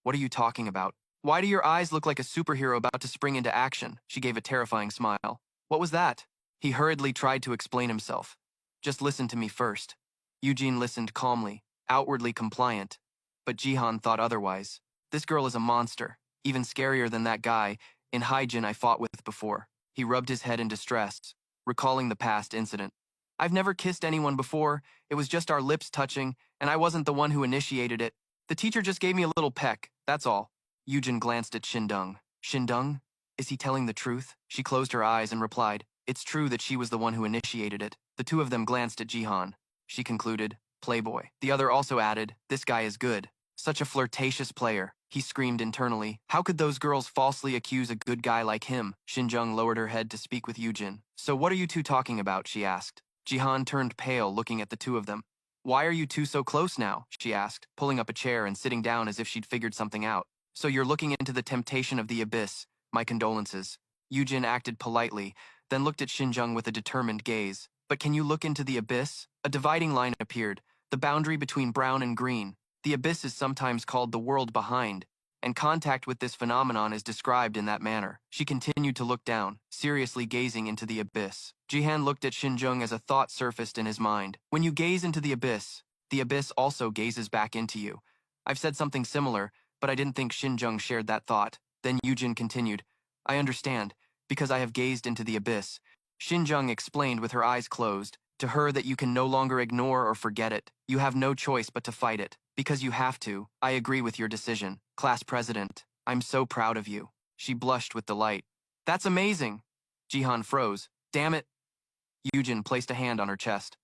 What are you talking about? Why do your eyes look like a superhero about to spring into action? She gave a terrifying smile. What was that? He hurriedly tried to explain himself. Just listen to me first. Eugene listened calmly, outwardly compliant. But Jihan thought otherwise. This girl is a monster, even scarier than that guy in Hyjin I fought with before. He rubbed his head in distress, recalling the past incident. I've never kissed anyone before, it was just our lips touching, and I wasn't the one who initiated it. The teacher just gave me a little peck, that's all. Yujin glanced at Shindong. Shindong? Is he telling the truth? She closed her eyes and replied, It's true that she was the one who initiated it. The two of them glanced at Jihan. She concluded, Playboy. The other also added, This guy is good. Such a flirtatious player. He screamed internally. How could those girls falsely accuse a good guy like him? Xinjiang lowered her head to speak with Yujin. So what are you two talking about? She asked. Jihan turned pale, looking at the two of them. Why are you two so close now? She asked, pulling up a chair and sitting down as if she'd figured something out. So you're looking into the temptation of the abyss. My condolences. Yujin acted politely, then looked at Xinjiang with a determined gaze. But can you look into the abyss? A dividing line appeared, the boundary between brown and green. The abyss is sometimes called the world behind, and contact with this phenomenon is described in that manner. She continued to look down, seriously gazing into the abyss. Jihan looked at Xinjiang as a thought surfaced in his mind. When you gaze into the abyss also gazes back into you. I've said something similar, but I didn't think Xinjiang shared that thought. Then Yujin continued, I understand, because I have gazed into the abyss. Xinjiang explained with her eyes closed, to her that you can no longer ignore or forget it. You have no choice but to fight it. Because you have to, I agree with your decision. Class president, I'm so proud of you. She blushed with delight. That's amazing. Jihan froze. Damn it. Yujin placed a hand on her chest.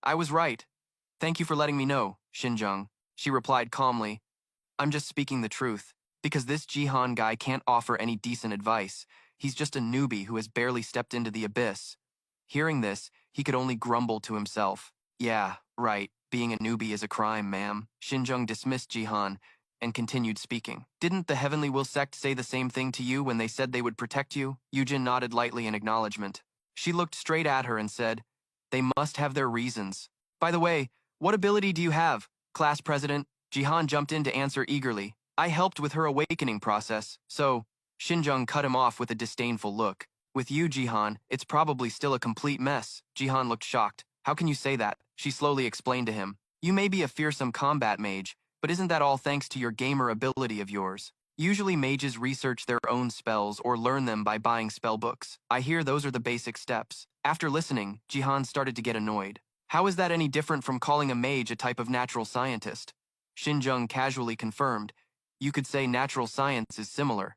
I was right. Thank you for letting me know, Xinjiang. She replied calmly. I'm just speaking the truth. Because this Jihan guy can't offer any decent advice. He's just a newbie who has barely stepped into the abyss. Hearing this, he could only grumble to himself. Yeah, right. Being a newbie is a crime, ma'am. Xinjiang dismissed Jihan and continued speaking. Didn't the Heavenly Will sect say the same thing to you when they said they would protect you? Yujin nodded lightly in acknowledgement. She looked straight at her and said, They must have their reasons. By the way, what ability do you have, class president? Jihan jumped in to answer eagerly. I helped with her awakening process, so... Xinjiang cut him off with a disdainful look. With you, Jihan, it's probably still a complete mess. Jihan looked shocked. How can you say that? She slowly explained to him. You may be a fearsome combat mage, but isn't that all thanks to your gamer ability of yours? Usually mages research their own spells or learn them by buying spell books. I hear those are the basic steps. After listening, Jihan started to get annoyed. How is that any different from calling a mage a type of natural scientist? Xinjiang casually confirmed. You could say natural science is similar.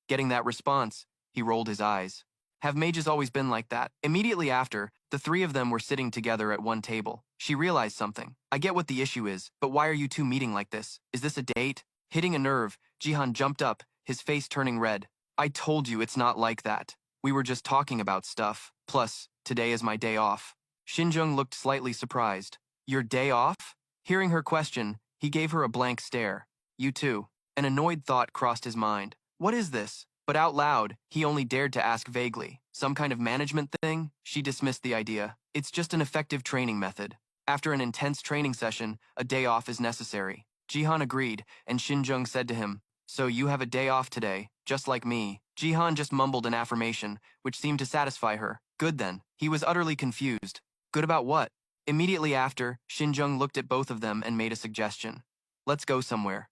Getting that response, he rolled his eyes. Have mages always been like that? Immediately after, the three of them were sitting together at one table. She realized something. I get what the issue is, but why are you two meeting like this? Is this a date? Hitting a nerve, Jihan jumped up, his face turning red. I told you it's not like that. We were just talking about stuff. Plus, today is my day off. Xinjiang looked slightly surprised. Your day off? Hearing her question, he gave her a blank stare. You too. An annoyed thought crossed his mind. What is this? But out loud, he only dared to ask vaguely. Some kind of management thing? She dismissed the idea. It's just an effective training method. After an intense training session, a day off is necessary. Jihan agreed, and Xinjiang said to him, So you have a day off today, just like me. Jihan just mumbled an affirmation, which seemed to satisfy her. Good then. He was utterly confused. Good about what? Immediately after, Xinjiang looked at both of them and made a suggestion. Let's go somewhere.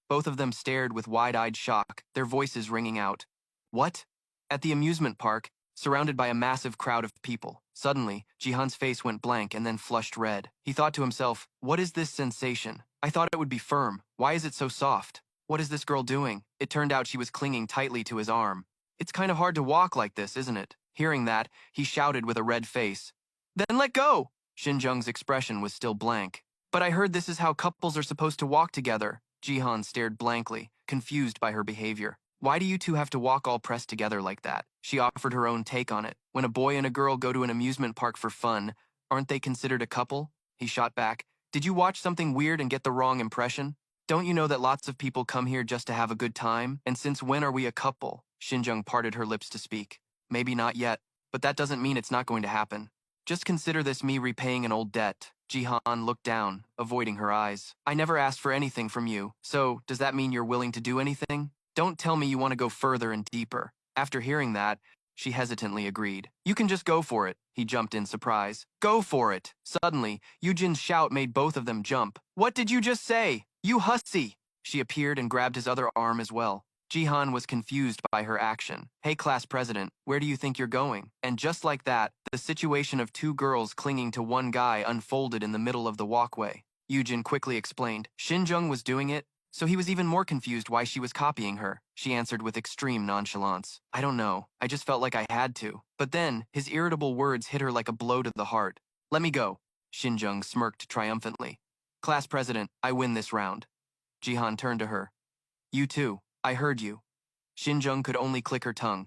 Both of them stared with wide-eyed shock, their voices ringing out. What? At the amusement park, surrounded by a massive crowd of people. Suddenly, Jihan's face went blank and then flushed red. He thought to himself, what is this sensation? I thought it would be firm. Why is it so soft? What is this girl doing? It turned out she was clinging tightly to his arm. It's kind of hard to walk like this, isn't it? Hearing that, he shouted with a red face. Then let go! Xinjiang's expression was still blank. But I heard this is how couples are supposed to walk together. Jihan stared blankly, confused by her behavior. Why do you two have to walk all pressed together like that? She offered her own take on it. When a boy and a girl go to an amusement park for fun, aren't they considered a couple? He shot back. Did you watch something weird and get the wrong impression? Don't you know that lots of people come here just to have a good time? And since when are we a couple? Xinjiang parted her lips to speak. Maybe not yet, but that doesn't mean it's not going to happen. Just consider this me repaying an old debt. Jihan looked down, avoiding her eyes. I never asked for anything from you, so does that mean you're willing to do anything? Don't tell me you want to go further and deeper. After hearing that, she hesitantly agreed. You can just go for it. He jumped in surprise. Go for it. Suddenly, Yujin's shout made both of them jump. What did you just say? You hussy! She appeared and grabbed his other arm as well. Jihan was confused by her action. Hey, class president, where do you think you're going? And just like that, the situation of two girls clinging to one guy unfolded in the middle of the walkway. Yujin quickly explained. Xinjiang was doing it, so he was even more confused why she was copying her. She answered with extreme nonchalance. I don't know. I just felt like I had to. But then, his irritable words hit her like a blow to the heart. Let me go. Xinjiang smirked triumphantly. Class president, I win this round. Jihan turned to her. You too. I heard you. Xinjiang could only click her tongue.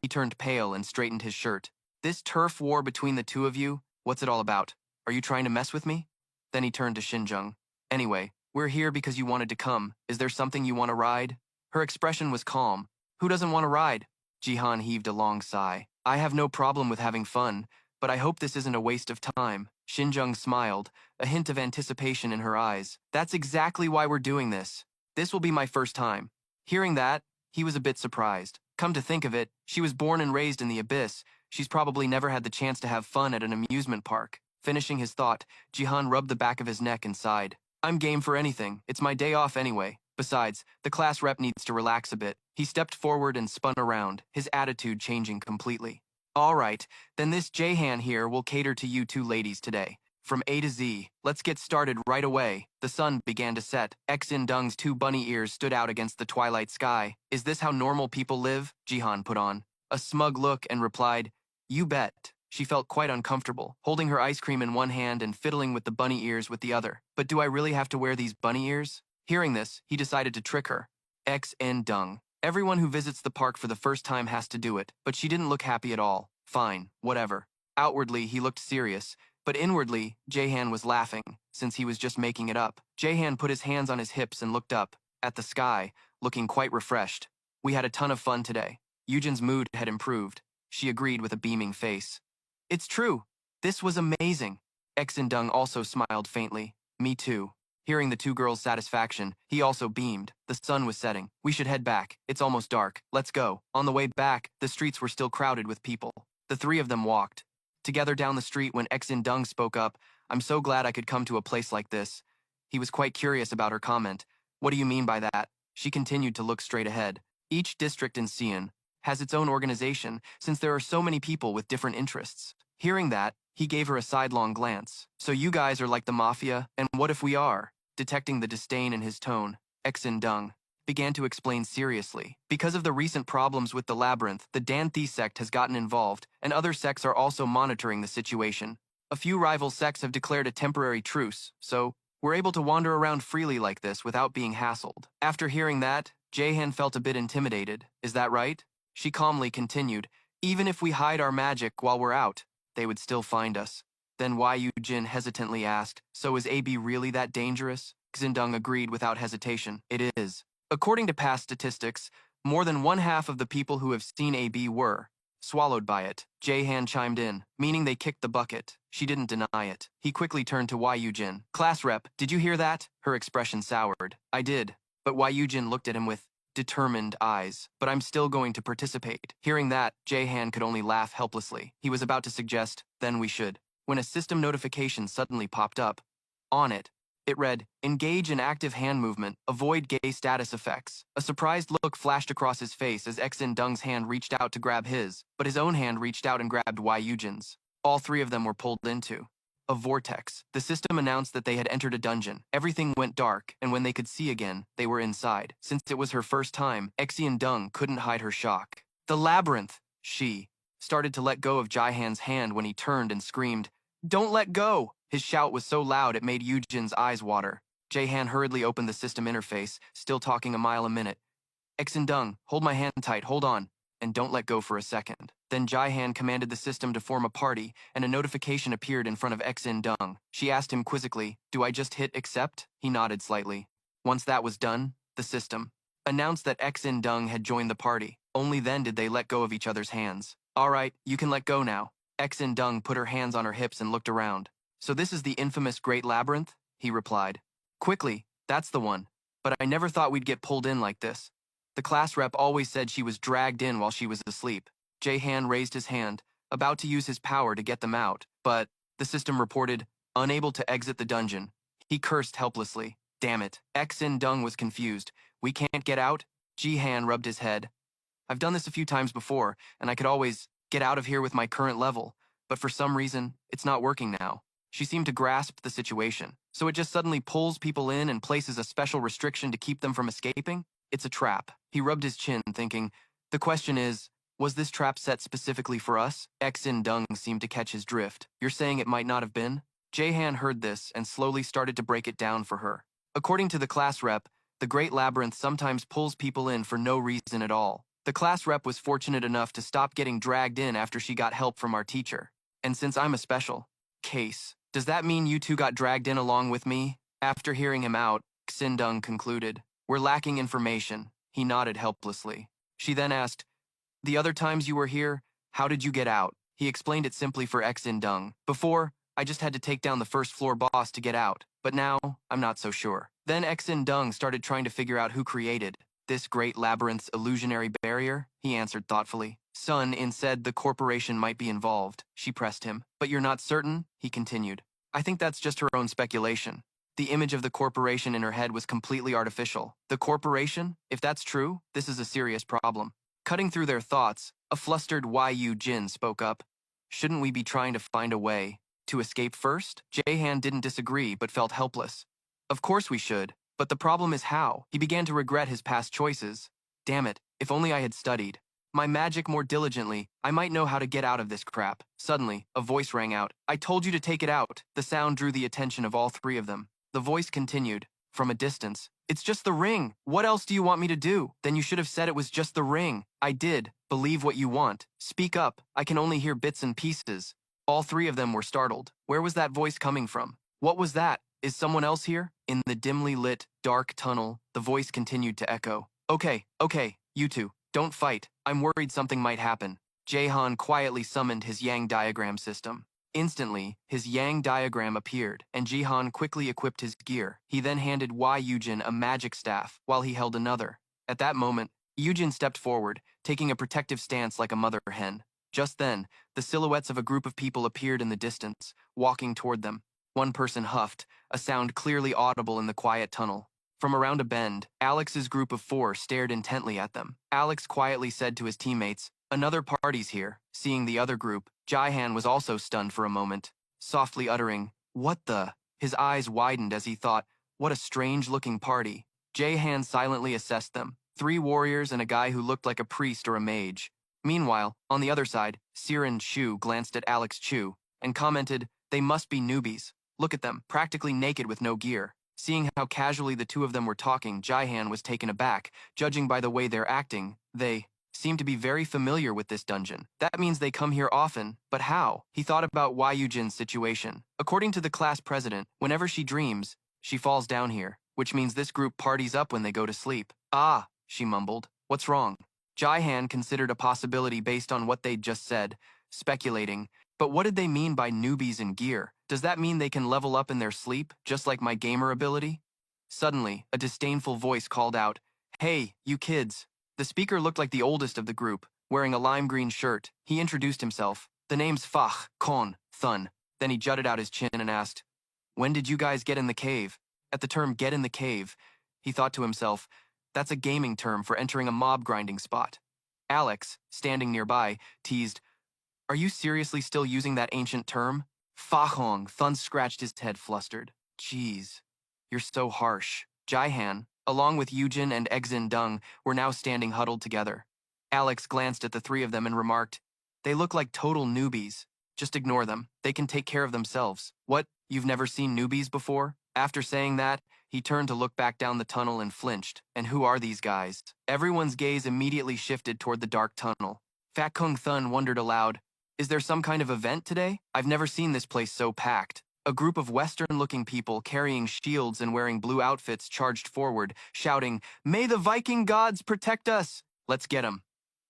He turned pale and straightened his shirt. This turf war between the two of you, what's it all about? Are you trying to mess with me? Then he turned to Xinjiang. Anyway, we're here because you wanted to come. Is there something you want to ride? Her expression was calm. Who doesn't want to ride? Jihan heaved a long sigh. I have no problem with having fun, but I hope this isn't a waste of time. Xinjiang smiled, a hint of anticipation in her eyes. That's exactly why we're doing this. This will be my first time. Hearing that, he was a bit surprised. Come to think of it, she was born and raised in the abyss. She's probably never had the chance to have fun at an amusement park. Finishing his thought, Jihan rubbed the back of his neck and sighed. I'm game for anything. It's my day off anyway. Besides, the class rep needs to relax a bit. He stepped forward and spun around, his attitude changing completely. All right, then this Jahan here will cater to you two ladies today. From A to Z, let's get started right away. The sun began to set. Xin Deng's two bunny ears stood out against the twilight sky. Is this how normal people live? Jihan put on a smug look and replied, You bet. She felt quite uncomfortable, holding her ice cream in one hand and fiddling with the bunny ears with the other. But do I really have to wear these bunny ears? Hearing this, he decided to trick her. Xin Deng. Everyone who visits the park for the first time has to do it, but she didn't look happy at all. Fine, whatever. Outwardly, he looked serious, but inwardly, Jahan was laughing, since he was just making it up. Jahan put his hands on his hips and looked up, at the sky, looking quite refreshed. We had a ton of fun today. Yujin's mood had improved. She agreed with a beaming face. It's true. This was amazing. Xin Deng also smiled faintly. Me too. Hearing the two girls' satisfaction, he also beamed. The sun was setting. We should head back. It's almost dark. Let's go. On the way back, the streets were still crowded with people. The three of them walked together down the street when Xin Deng spoke up. I'm so glad I could come to a place like this. He was quite curious about her comment. What do you mean by that? She continued to look straight ahead. Each district in Xi'an has its own organization, since there are so many people with different interests. Hearing that, he gave her a sidelong glance. So you guys are like the mafia, and what if we are? Detecting the disdain in his tone, Xin Deng began to explain seriously. Because of the recent problems with the labyrinth, the Danthi sect has gotten involved, and other sects are also monitoring the situation. A few rival sects have declared a temporary truce, so we're able to wander around freely like this without being hassled. After hearing that, Jahan felt a bit intimidated. Is that right? She calmly continued, even if we hide our magic while we're out, they would still find us. Then Wai Yujin hesitantly asked, so is AB really that dangerous? Xindeng agreed without hesitation. It is. According to past statistics, more than one-half of the people who have seen AB were swallowed by it. Jahan chimed in, meaning they kicked the bucket. She didn't deny it. He quickly turned to Wai Yujin. Class rep, did you hear that? Her expression soured. I did. But Wai Yujin looked at him with determined eyes. But I'm still going to participate. Hearing that, Jahan could only laugh helplessly. He was about to suggest, then we should, when a system notification suddenly popped up. On it, It read, engage in active hand movement, avoid gay status effects. A surprised look flashed across his face as Exin Dung's hand reached out to grab his, but his own hand reached out and grabbed Wei Yujin's. All three of them were pulled into a vortex. The system announced that they had entered a dungeon. Everything went dark, and when they could see again, they were inside. Since it was her first time, Exin Dung couldn't hide her shock. The labyrinth! She started to let go of Jaihan's hand when he turned and screamed, "Don't let go!" His shout was so loud it made Yujin's eyes water. Jaehan hurriedly opened the system interface, still talking a mile a minute. Exin Dung, hold my hand tight, hold on, and don't let go for a second. Then Jaihan commanded the system to form a party, and a notification appeared in front of Exin Dung. She asked him quizzically, "Do I just hit accept?" He nodded slightly. Once that was done, the system announced that Exin Dung had joined the party. Only then did they let go of each other's hands. "All right, you can let go now." Exin Dung put her hands on her hips and looked around. "So this is the infamous Great Labyrinth?" he replied. "Quickly, that's the one. But I never thought we'd get pulled in like this. The class rep always said she was dragged in while she was asleep." Jaehan raised his hand, about to use his power to get them out, but the system reported, unable to exit the dungeon. He cursed helplessly. Damn it. Exin Dung was confused. "We can't get out?" Jihan rubbed his head. "I've done this a few times before, and I could always get out of here with my current level, but for some reason, it's not working now." She seemed to grasp the situation. "So it just suddenly pulls people in and places a special restriction to keep them from escaping? It's a trap." He rubbed his chin, thinking, "The question is, was this trap set specifically for us?" Exin Dung seemed to catch his drift. "You're saying it might not have been?" Jaehan heard this and slowly started to break it down for her. According to the class rep, the Great Labyrinth sometimes pulls people in for no reason at all. The class rep was fortunate enough to stop getting dragged in after she got help from our teacher. And since I'm a special case, does that mean you two got dragged in along with me? After hearing him out, Xindung concluded, "We're lacking information." He nodded helplessly. She then asked, "The other times you were here, how did you get out?" He explained it simply for Xindung. "Before, I just had to take down the first floor boss to get out, but now, I'm not so sure." Then Xindung started trying to figure out who created this Great Labyrinth's illusionary barrier. He answered thoughtfully. Sun In said the corporation might be involved. She pressed him. "But you're not certain?" He continued. "I think that's just her own speculation." The image of the corporation in her head was completely artificial. The corporation? If that's true, this is a serious problem. Cutting through their thoughts, a flustered Yu Jin spoke up. "Shouldn't we be trying to find a way to escape first?" Jaehan didn't disagree, but felt helpless. "Of course we should, but the problem is how." He began to regret his past choices. "Damn it, if only I had studied my magic more diligently, I might know how to get out of this crap." Suddenly, a voice rang out. "I told you to take it out." The sound drew the attention of all three of them. The voice continued, from a distance. "It's just the ring. What else do you want me to do?" "Then you should have said it was just the ring." "I did. Believe what you want. Speak up. I can only hear bits and pieces." All three of them were startled. Where was that voice coming from? What was that? Is someone else here? In the dimly lit, dark tunnel, the voice continued to echo. Okay, you two, don't fight. I'm worried something might happen." Jaehan quietly summoned his Yang diagram system. Instantly, his Yang diagram appeared, and Jihan quickly equipped his gear. He then handed Wei Yujin a magic staff, while he held another. At that moment, Yujin stepped forward, taking a protective stance like a mother hen. Just then, the silhouettes of a group of people appeared in the distance, walking toward them. One person huffed, a sound clearly audible in the quiet tunnel. From around a bend, Alex's group of 4 stared intently at them. Alex quietly said to his teammates, "Another party's here." Seeing the other group, Jaihan was also stunned for a moment, softly uttering, "What the?" His eyes widened as he thought, "What a strange-looking party." Jaihan silently assessed them, 3 warriors and a guy who looked like a priest or a mage. Meanwhile, on the other side, Siren Chu glanced at Alex Chu and commented, "They must be newbies. Look at them, practically naked with no gear." Seeing how casually the two of them were talking, Jaihan was taken aback. Judging by the way they're acting, they seem to be very familiar with this dungeon. That means they come here often, but how? He thought about Wei Yujin's situation. According to the class president, whenever she dreams, she falls down here, which means this group parties up when they go to sleep. "Ah," she mumbled. "What's wrong?" Jaihan considered a possibility based on what they'd just said, speculating, but what did they mean by newbies in gear? Does that mean they can level up in their sleep, just like my gamer ability? Suddenly, a disdainful voice called out, "Hey, you kids." The speaker looked like the oldest of the group, wearing a lime green shirt. He introduced himself. "The name's Fach, Kon, Thun." Then he jutted out his chin and asked, "When did you guys get in the cave?" At the term get in the cave, he thought to himself, that's a gaming term for entering a mob grinding spot. Alex, standing nearby, teased, are you seriously still using that ancient term? Fahong, Thun scratched his head flustered. Jeez, you're so harsh. Jaihan, along with Yujin and Exin Dung, were now standing huddled together. Alex glanced at the three of them and remarked, they look like total newbies. Just ignore them. They can take care of themselves. What, you've never seen newbies before? After saying that, he turned to look back down the tunnel and flinched. And who are these guys? Everyone's gaze immediately shifted toward the dark tunnel. Fat Kung Thun wondered aloud, is there some kind of event today? I've never seen this place so packed. A group of Western-looking people carrying shields and wearing blue outfits charged forward, shouting, may the Viking gods protect us! Let's get 'em.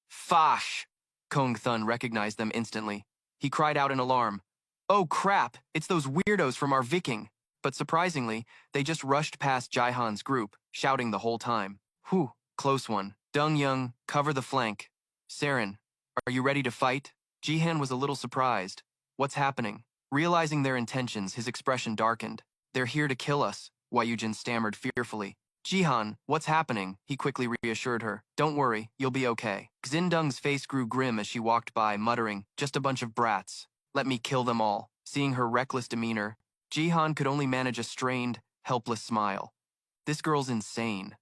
Fash! Kung Thun recognized them instantly. He cried out in alarm, oh crap, it's those weirdos from our Viking. But surprisingly, they just rushed past Jaihan's group, shouting the whole time. Whew, close one. Dung Young, cover the flank. Saren, are you ready to fight? Jihan was a little surprised. What's happening? Realizing their intentions, his expression darkened. They're here to kill us, Yujin stammered fearfully. Jihan, what's happening? He quickly reassured her. Don't worry, you'll be okay. Xindung's face grew grim as she walked by, muttering, just a bunch of brats. Let me kill them all. Seeing her reckless demeanor, Jihan could only manage a strained, helpless smile. This girl's insane.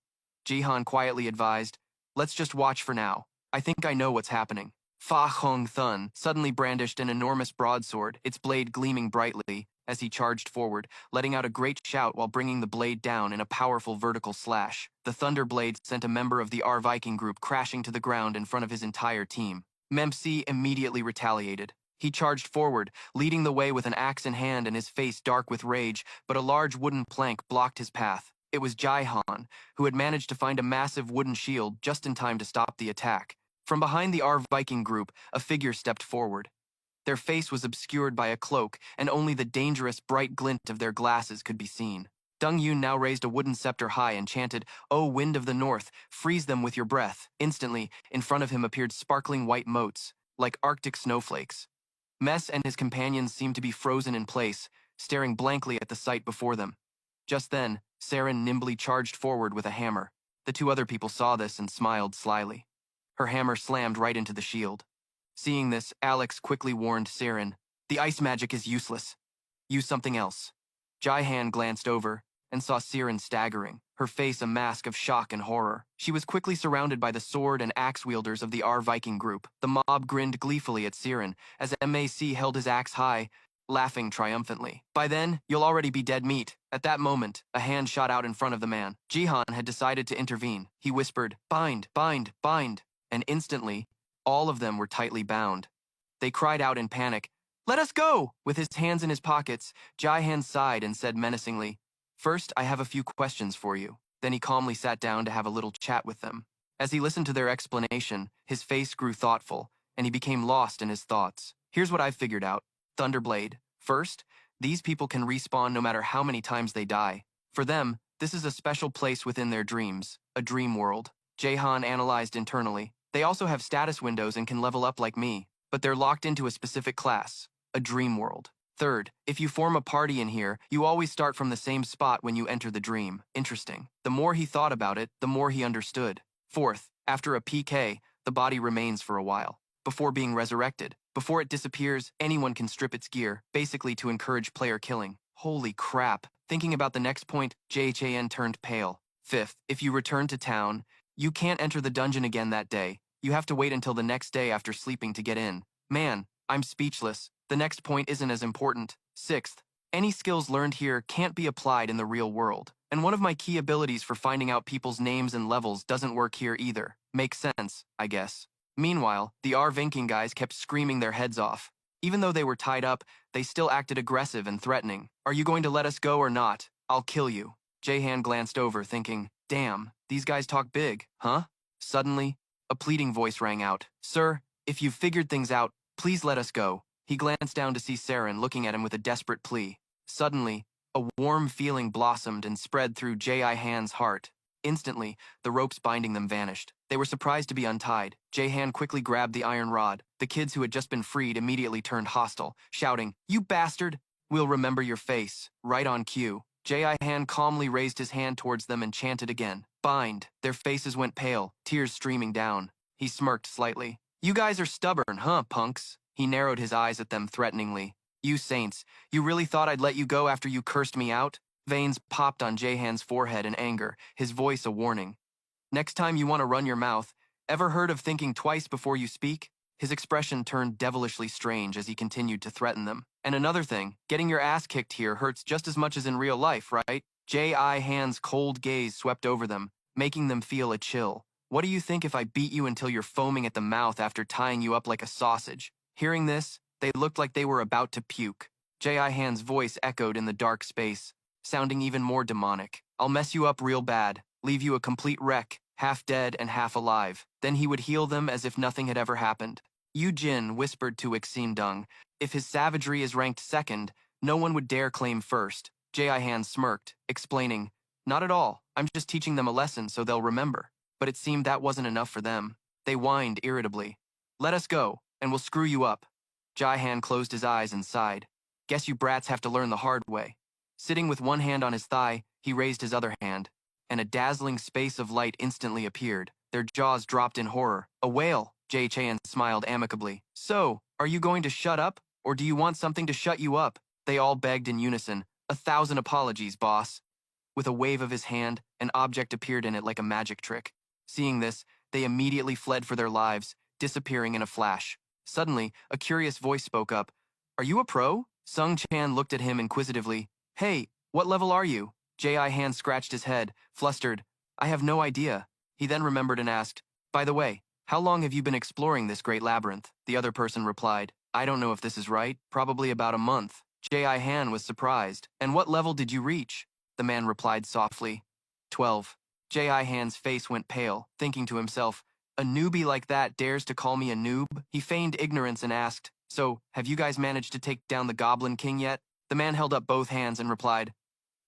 Jihan quietly advised, let's just watch for now. I think I know what's happening. Fa Hong Thun suddenly brandished an enormous broadsword, its blade gleaming brightly, as he charged forward, letting out a great shout while bringing the blade down in a powerful vertical slash. The thunder blade sent a member of the R Viking group crashing to the ground in front of his entire team. Mempsey immediately retaliated. He charged forward, leading the way with an axe in hand and his face dark with rage, but a large wooden plank blocked his path. It was Jaihan, who had managed to find a massive wooden shield just in time to stop the attack. From behind the R Viking group, a figure stepped forward. Their face was obscured by a cloak, and only the dangerous, bright glint of their glasses could be seen. Dung Yun now raised a wooden scepter high and chanted, O wind of the north, freeze them with your breath. Instantly, in front of him appeared sparkling white motes, like Arctic snowflakes. Mess and his companions seemed to be frozen in place, staring blankly at the sight before them. Just then, Saren nimbly charged forward with a hammer. The two other people saw this and smiled slyly. Her hammer slammed right into the shield. Seeing this, Alex quickly warned Saren, the ice magic is useless. Use something else. Jaihan glanced over and saw Saren staggering, her face a mask of shock and horror. She was quickly surrounded by the sword and axe wielders of the R Viking group. The mob grinned gleefully at Saren as MAC held his axe high, laughing triumphantly. By then, you'll already be dead meat. At that moment, a hand shot out in front of the man. Jihan had decided to intervene. He whispered, bind, bind, bind. And instantly, all of them were tightly bound. They cried out in panic, let us go! With his hands in his pockets, Jaihan sighed and said menacingly, first, I have a few questions for you. Then he calmly sat down to have a little chat with them. As he listened to their explanation, his face grew thoughtful, and he became lost in his thoughts. Here's what I've figured out. Thunderblade. First, these people can respawn no matter how many times they die. For them, this is a special place within their dreams, a dream world. Jaihan analyzed internally. They also have status windows and can level up like me, but they're locked into a specific class, a dream world. Third, if you form a party in here, you always start from the same spot when you enter the dream. Interesting. The more he thought about it, the more he understood. Fourth, after a PK, the body remains for a while, before being resurrected. Before it disappears, anyone can strip its gear, basically to encourage player killing. Holy crap. Thinking about the next point, JHAN turned pale. Fifth, if you return to town, you can't enter the dungeon again that day. You have to wait until the next day after sleeping to get in. Man, I'm speechless. The next point isn't as important. Sixth, any skills learned here can't be applied in the real world. And one of my key abilities for finding out people's names and levels doesn't work here either. Makes sense, I guess. Meanwhile, the R Viking guys kept screaming their heads off. Even though they were tied up, they still acted aggressive and threatening. Are you going to let us go or not? I'll kill you. Jaihan glanced over, thinking, damn, these guys talk big, huh? Suddenly, a pleading voice rang out. Sir, if you've figured things out, please let us go. He glanced down to see Saren looking at him with a desperate plea. Suddenly, a warm feeling blossomed and spread through Jaihan's heart. Instantly, the ropes binding them vanished. They were surprised to be untied. Jaihan quickly grabbed the iron rod. The kids who had just been freed immediately turned hostile, shouting, You bastard! We'll remember your face. Right on cue. Ji-Han calmly raised his hand towards them and chanted again. Bind. Their faces went pale, tears streaming down. He smirked slightly. You guys are stubborn, huh, punks? He narrowed his eyes at them threateningly. You saints, you really thought I'd let you go after you cursed me out? Veins popped on Jahan's forehead in anger, his voice a warning. Next time you want to run your mouth, ever heard of thinking twice before you speak? His expression turned devilishly strange as he continued to threaten them. And another thing, getting your ass kicked here hurts just as much as in real life, right? Ji-Han's cold gaze swept over them, making them feel a chill. What do you think if I beat you until you're foaming at the mouth after tying you up like a sausage? Hearing this, they looked like they were about to puke. Ji-Han's voice echoed in the dark space, sounding even more demonic. I'll mess you up real bad, leave you a complete wreck, half dead and half alive. Then he would heal them as if nothing had ever happened. Yu Jin whispered to Ixin-Dung, if his savagery is ranked second, no one would dare claim first. Ji-Han smirked, explaining, not at all, I'm just teaching them a lesson so they'll remember. But it seemed that wasn't enough for them. They whined irritably. Let us go, and we'll screw you up. Ji-Han closed his eyes and sighed. Guess you brats have to learn the hard way. Sitting with one hand on his thigh, he raised his other hand, and a dazzling space of light instantly appeared. Their jaws dropped in horror. A whale, Jay-Chan smiled amicably. So, are you going to shut up, or do you want something to shut you up? They all begged in unison. 1,000 apologies, boss. With a wave of his hand, an object appeared in it like a magic trick. Seeing this, they immediately fled for their lives, disappearing in a flash. Suddenly, a curious voice spoke up. Are you a pro? Sung Chan looked at him inquisitively. Hey, what level are you? Ji-Han scratched his head, flustered. I have no idea. He then remembered and asked, by the way, how long have you been exploring this great labyrinth? The other person replied, I don't know if this is right, probably about a month. Ji-Han was surprised. And what level did you reach? The man replied softly, 12. Ji-Han's face went pale, thinking to himself, a newbie like that dares to call me a noob? He feigned ignorance and asked, so, have you guys managed to take down the Goblin King yet? The man held up both hands and replied,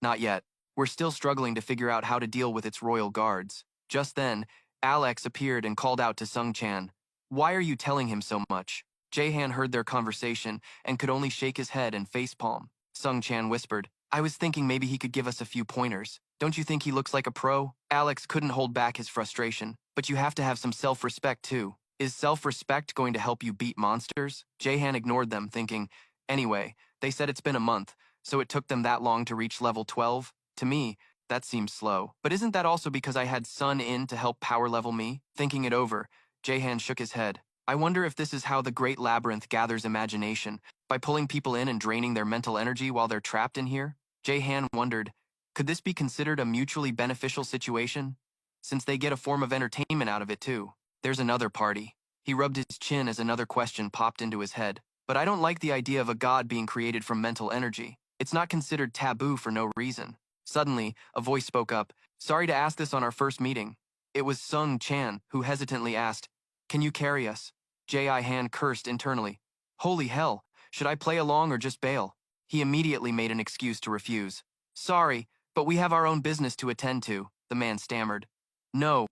not yet. We're still struggling to figure out how to deal with its royal guards. Just then, Alex appeared and called out to Sung Chan. Why are you telling him so much? Jahan heard their conversation and could only shake his head and facepalm. Sung Chan whispered, I was thinking maybe he could give us a few pointers. Don't you think he looks like a pro? Alex couldn't hold back his frustration. But you have to have some self-respect too. Is self-respect going to help you beat monsters? Jahan ignored them, thinking, anyway, they said it's been a month, so it took them that long to reach level 12? To me, that seems slow. But isn't that also because I had Sun in to help power level me? Thinking it over, Jahan shook his head. I wonder if this is how the Great Labyrinth gathers imagination, by pulling people in and draining their mental energy while they're trapped in here? Jahan wondered, could this be considered a mutually beneficial situation? Since they get a form of entertainment out of it too. There's another party. He rubbed his chin as another question popped into his head. But I don't like the idea of a god being created from mental energy. It's not considered taboo for no reason. Suddenly, a voice spoke up. Sorry to ask this on our first meeting. It was Sung Chan, who hesitantly asked, can you carry us? Ji-Han cursed internally. Holy hell, should I play along or just bail? He immediately made an excuse to refuse. Sorry, but we have our own business to attend to, the man stammered. No,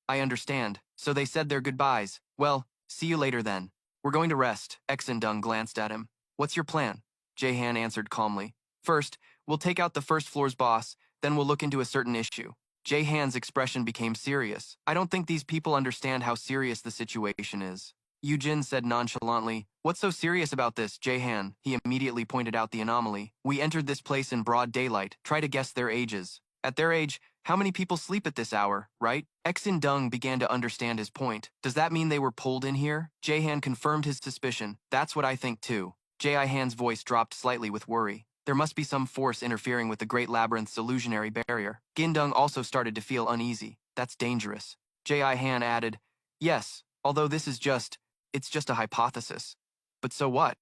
I understand. So they said their goodbyes. Well, see you later then. We're going to rest. Exindung glanced at him. What's your plan? Jahan answered calmly. First, we'll take out the first floor's boss, then we'll look into a certain issue. Jahan's expression became serious. I don't think these people understand how serious the situation is. Yujin said nonchalantly, what's so serious about this, Jahan? He immediately pointed out the anomaly. We entered this place in broad daylight. Try to guess their ages. At their age, how many people sleep at this hour, right? Exindung began to understand his point. Does that mean they were pulled in here? Jahan confirmed his suspicion. That's what I think too. Jahan's voice dropped slightly with worry. There must be some force interfering with the Great Labyrinth's illusionary barrier. Gindung also started to feel uneasy. That's dangerous. Jahan added, yes, although it's just a hypothesis. But so what?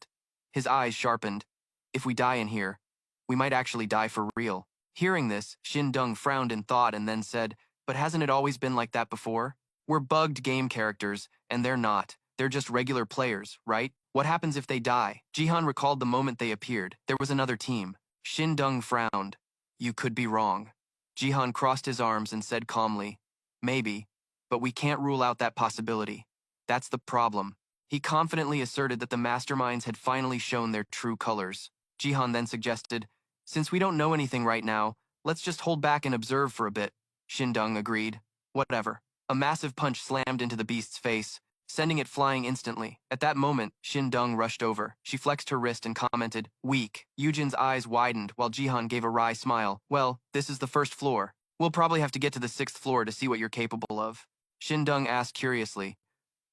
His eyes sharpened. If we die in here, we might actually die for real. Hearing this, Shindung frowned in thought and then said, but hasn't it always been like that before? We're bugged game characters, and they're not. They're just regular players, right? What happens if they die? Jihan recalled the moment they appeared. There was another team. Shindung frowned. You could be wrong. Jihan crossed his arms and said calmly, maybe, but we can't rule out that possibility. That's the problem. He confidently asserted that the masterminds had finally shown their true colors. Jihan then suggested, Since we don't know anything right now, let's just hold back and observe for a bit. Shindong agreed. Whatever. A massive punch slammed into the beast's face, sending it flying instantly. At that moment, Shindong rushed over. She flexed her wrist and commented, "Weak." Yujin's eyes widened while Jihan gave a wry smile. "Well, this is the first floor. We'll probably have to get to the 6th floor to see what you're capable of." Shindong asked curiously,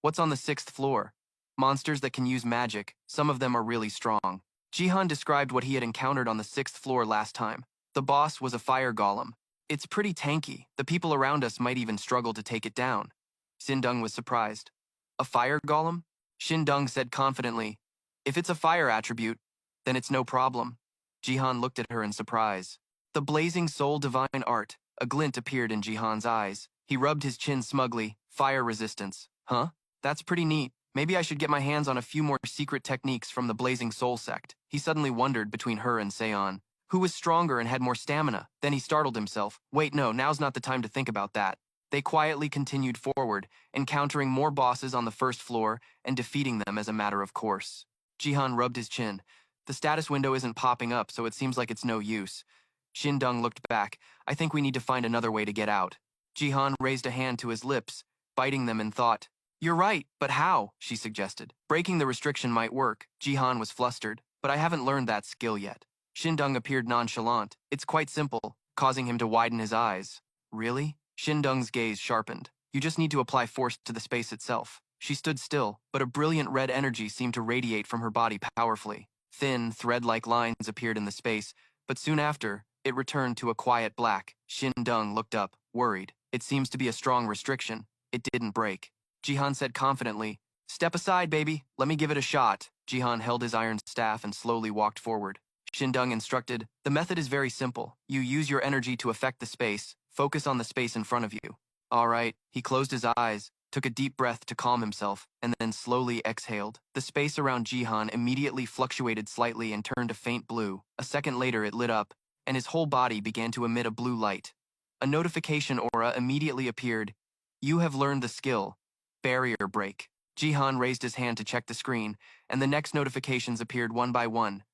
"What's on the 6th floor?" "Monsters that can use magic. Some of them are really strong." Jihan described what he had encountered on the 6th floor last time. The boss was a fire golem. "It's pretty tanky. The people around us might even struggle to take it down." Shindong was surprised. "A fire golem?" Shindong said confidently, "If it's a fire attribute, then it's no problem." Jihan looked at her in surprise. "The blazing soul divine art." A glint appeared in Jihan's eyes. He rubbed his chin smugly. "Fire resistance. Huh? That's pretty neat. Maybe I should get my hands on a few more secret techniques from the Blazing Soul sect." He suddenly wondered between her and Seon. Who was stronger and had more stamina? Then he startled himself. Wait, no, now's not the time to think about that. They quietly continued forward, encountering more bosses on the 1st floor and defeating them as a matter of course. Jihan rubbed his chin. The status window isn't popping up, so it seems like it's no use. Shindong looked back. "I think we need to find another way to get out." Jihan raised a hand to his lips, biting them in thought. "You're right, but how?" she suggested. "Breaking the restriction might work." Jihan was flustered, "But I haven't learned that skill yet." Shindong appeared nonchalant. "It's quite simple," causing him to widen his eyes. "Really?" Shindong's gaze sharpened. "You just need to apply force to the space itself." She stood still, but a brilliant red energy seemed to radiate from her body powerfully. Thin, thread-like lines appeared in the space, but soon after, it returned to a quiet black. Shindong looked up, worried. "It seems to be a strong restriction. It didn't break." Jihan said confidently, "Step aside, baby. Let me give it a shot." Jihan held his iron staff and slowly walked forward. Shindong instructed, "The method is very simple. You use your energy to affect the space. Focus on the space in front of you." "All right." He closed his eyes, took a deep breath to calm himself, and then slowly exhaled. The space around Jihan immediately fluctuated slightly and turned a faint blue. A second later it lit up, and his whole body began to emit a blue light. A notification aura immediately appeared. "You have learned the skill. Barrier break." Jihan raised his hand to check the screen, and the next notifications appeared one by one.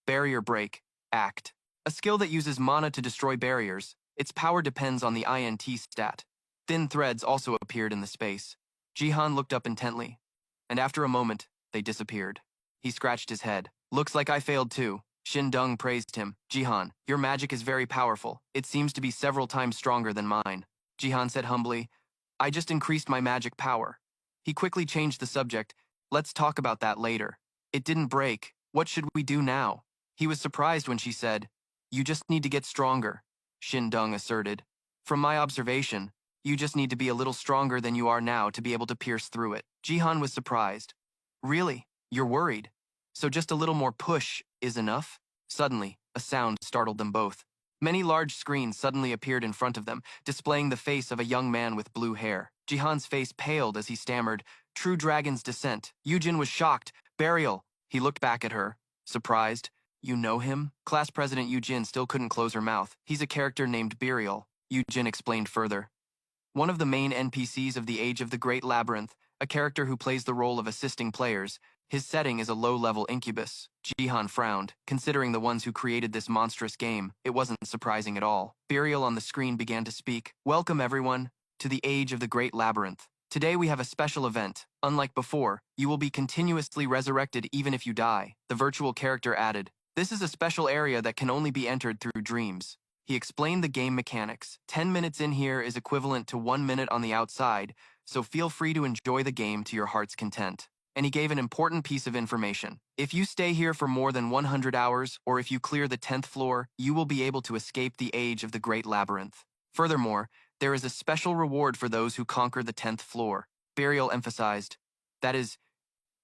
Barrier break. Act. A skill that uses mana to destroy barriers. Its power depends on the INT stat. Thin threads also appeared in the space. Jihan looked up intently, and after a moment, they disappeared. He scratched his head. "Looks like I failed too." Shindong praised him. "Jihan, your magic is very powerful. It seems to be several times stronger than mine." Jihan said humbly, "I just increased my magic power." He quickly changed the subject. "Let's talk about that later." "It didn't break. What should we do now?" He was surprised when she said, "You just need to get stronger," Shindong asserted. "From my observation, you just need to be a little stronger than you are now to be able to pierce through it." Jihan was surprised. "Really? You're worried? So just a little more push is enough?" Suddenly, a sound startled them both. Many large screens suddenly appeared in front of them, displaying the face of a young man with blue hair. Jihan's face paled as he stammered, "True Dragon's Descent." Yujin was shocked. "Burial." He looked back at her, surprised. "You know him?" Class President Yujin still couldn't close her mouth. "He's a character named Burial," Yujin explained further. "One of the main NPCs of the Age of the Great Labyrinth, a character who plays the role of assisting players. His setting is a low-level incubus." Jihan frowned. Considering the ones who created this monstrous game, it wasn't surprising at all. Burial on the screen began to speak. "Welcome, everyone, to the Age of the Great Labyrinth. Today we have a special event. Unlike before, you will be continuously resurrected even if you die." The virtual character added, "This is a special area that can only be entered through dreams." He explained the game mechanics. 10 minutes in here is equivalent to 1 minute on the outside, so feel free to enjoy the game to your heart's content. And he gave an important piece of information. If you stay here for more than 100 hours, or if you clear the 10th floor, you will be able to escape the Age of the Great Labyrinth. Furthermore, there is a special reward for those who conquer the 10th floor. Burial emphasized. That is,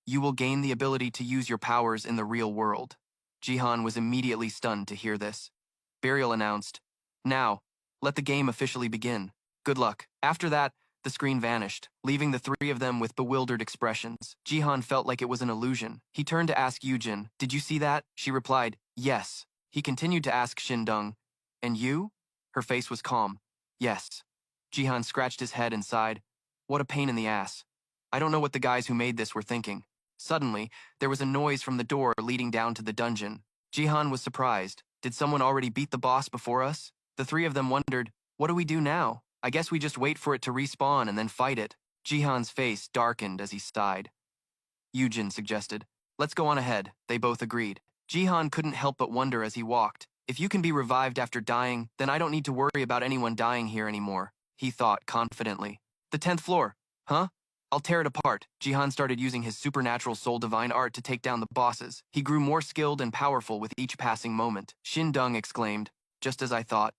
you will gain the ability to use your powers in the real world. Jihan was immediately stunned to hear this. Burial announced, "Now, let the game officially begin. Good luck." After that, the screen vanished, leaving the three of them with bewildered expressions. Jihan felt like it was an illusion. He turned to ask Yujin, "Did you see that?" She replied, "Yes." He continued to ask Shindong, "And you?" Her face was calm. "Yes." Jihan scratched his head and sighed. "What a pain in the ass. I don't know what the guys who made this were thinking." Suddenly, there was a noise from the door leading down to the dungeon. Jihan was surprised. Did someone already beat the boss before us? The three of them wondered, what do we do now? I guess we just wait for it to respawn and then fight it. Jihan's face darkened as he sighed. Yujin suggested, let's go on ahead. They both agreed. Jihan couldn't help but wonder as he walked. If you can be revived after dying, then I don't need to worry about anyone dying here anymore, he thought confidently. The 10th floor. Huh? I'll tear it apart. Jihan started using his supernatural soul divine art to take down the bosses. He grew more skilled and powerful with each passing moment. Shindong exclaimed, just as I thought.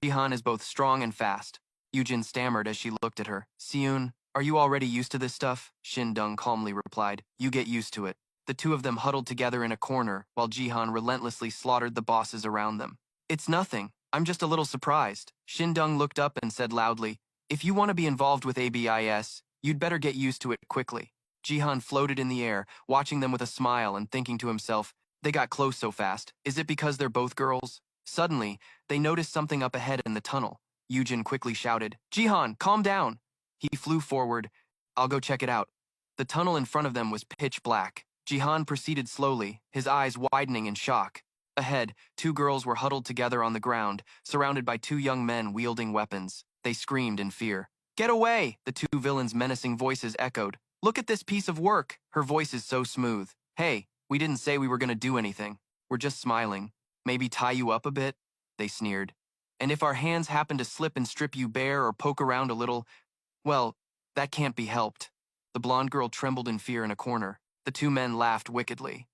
Jihan is both strong and fast. Yujin stammered as she looked at her. Seun, are you already used to this stuff? Shindong calmly replied. You get used to it. The two of them huddled together in a corner while Jihan relentlessly slaughtered the bosses around them. It's nothing. I'm just a little surprised. Shindong looked up and said loudly, if you want to be involved with ABIS, you'd better get used to it quickly. Jihan floated in the air, watching them with a smile and thinking to himself, they got close so fast. Is it because they're both girls? Suddenly, they noticed something up ahead in the tunnel. Yujin quickly shouted, Jihan, calm down. He flew forward. I'll go check it out. The tunnel in front of them was pitch black. Jihan proceeded slowly, his eyes widening in shock. Ahead, two girls were huddled together on the ground, surrounded by two young men wielding weapons. They screamed in fear. Get away! The two villains' menacing voices echoed. Look at this piece of work! Her voice is so smooth. Hey, we didn't say we were going to do anything. We're just smiling. Maybe tie you up a bit? They sneered. And if our hands happen to slip and strip you bare or poke around a little, well, that can't be helped. The blonde girl trembled in fear in a corner. The two men laughed wickedly.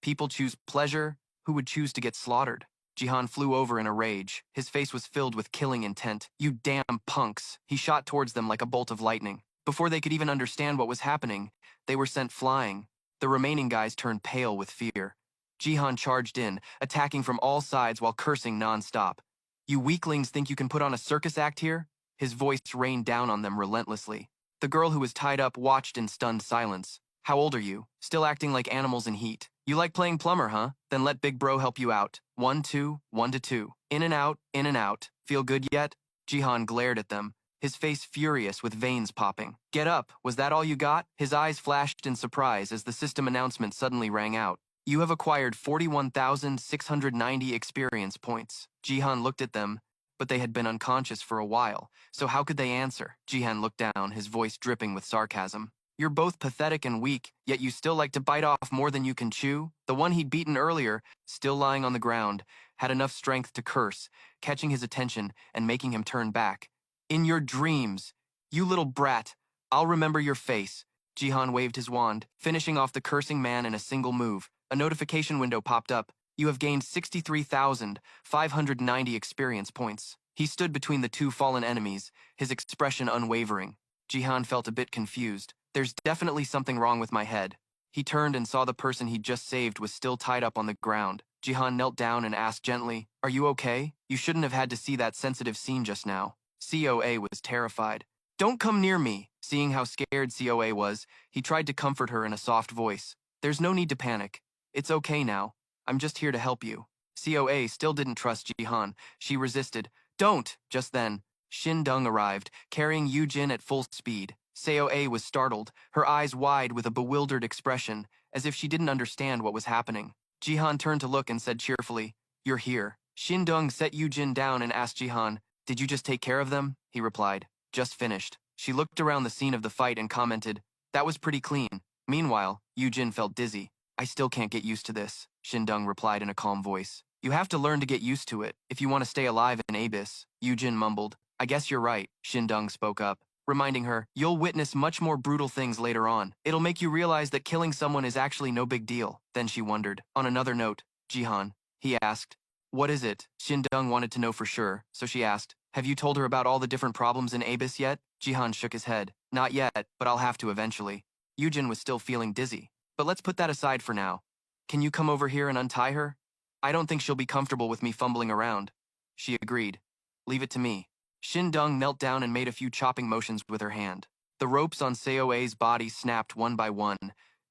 People choose pleasure. Who would choose to get slaughtered? Jihan flew over in a rage. His face was filled with killing intent. You damn punks. He shot towards them like a bolt of lightning. Before they could even understand what was happening, they were sent flying. The remaining guys turned pale with fear. Jihan charged in, attacking from all sides while cursing non-stop. You weaklings think you can put on a circus act here? His voice rained down on them relentlessly. The girl who was tied up watched in stunned silence. How old are you? Still acting like animals in heat. You like playing plumber, huh? Then let Big Bro help you out. 1, 2, 1 to 2. In and out, in and out. Feel good yet? Jihan glared at them, his face furious with veins popping. Get up, was that all you got? His eyes flashed in surprise as the system announcement suddenly rang out. You have acquired 41,690 experience points. Jihan looked at them, but they had been unconscious for a while, so how could they answer? Jihan looked down, his voice dripping with sarcasm. You're both pathetic and weak, yet you still like to bite off more than you can chew? The one he'd beaten earlier, still lying on the ground, had enough strength to curse, catching his attention and making him turn back. In your dreams, you little brat, I'll remember your face. Jihan waved his wand, finishing off the cursing man in a single move. A notification window popped up. You have gained 63,590 experience points. He stood between the two fallen enemies, his expression unwavering. Jihan felt a bit confused. There's definitely something wrong with my head. He turned and saw the person he'd just saved was still tied up on the ground. Jihan knelt down and asked gently, Are you okay? You shouldn't have had to see that sensitive scene just now. COA was terrified. Don't come near me. Seeing how scared COA was, he tried to comfort her in a soft voice. There's no need to panic. It's okay now. I'm just here to help you. COA still didn't trust Jihan. She resisted. Don't! Just then, Shindong arrived, carrying Yujin at full speed. COA was startled, her eyes wide with a bewildered expression, as if she didn't understand what was happening. Jihan turned to look and said cheerfully, You're here. Shindong set Yujin down and asked Jihan, Did you just take care of them? He replied, Just finished. She looked around the scene of the fight and commented, That was pretty clean. Meanwhile, Yujin felt dizzy. I still can't get used to this, Shindong replied in a calm voice. You have to learn to get used to it, if you want to stay alive in Abyss, Yujin mumbled. I guess you're right, Shindong spoke up, reminding her, You'll witness much more brutal things later on. It'll make you realize that killing someone is actually no big deal. Then she wondered. On another note, Jihan, he asked, What is it? Shindong wanted to know for sure, so she asked, Have you told her about all the different problems in Abyss yet? Jihan shook his head. Not yet, but I'll have to eventually. Yujin was still feeling dizzy. But let's put that aside for now. Can you come over here and untie her? I don't think she'll be comfortable with me fumbling around. She agreed. Leave it to me. Shindong knelt down and made a few chopping motions with her hand. The ropes on Seoa's body snapped one by one.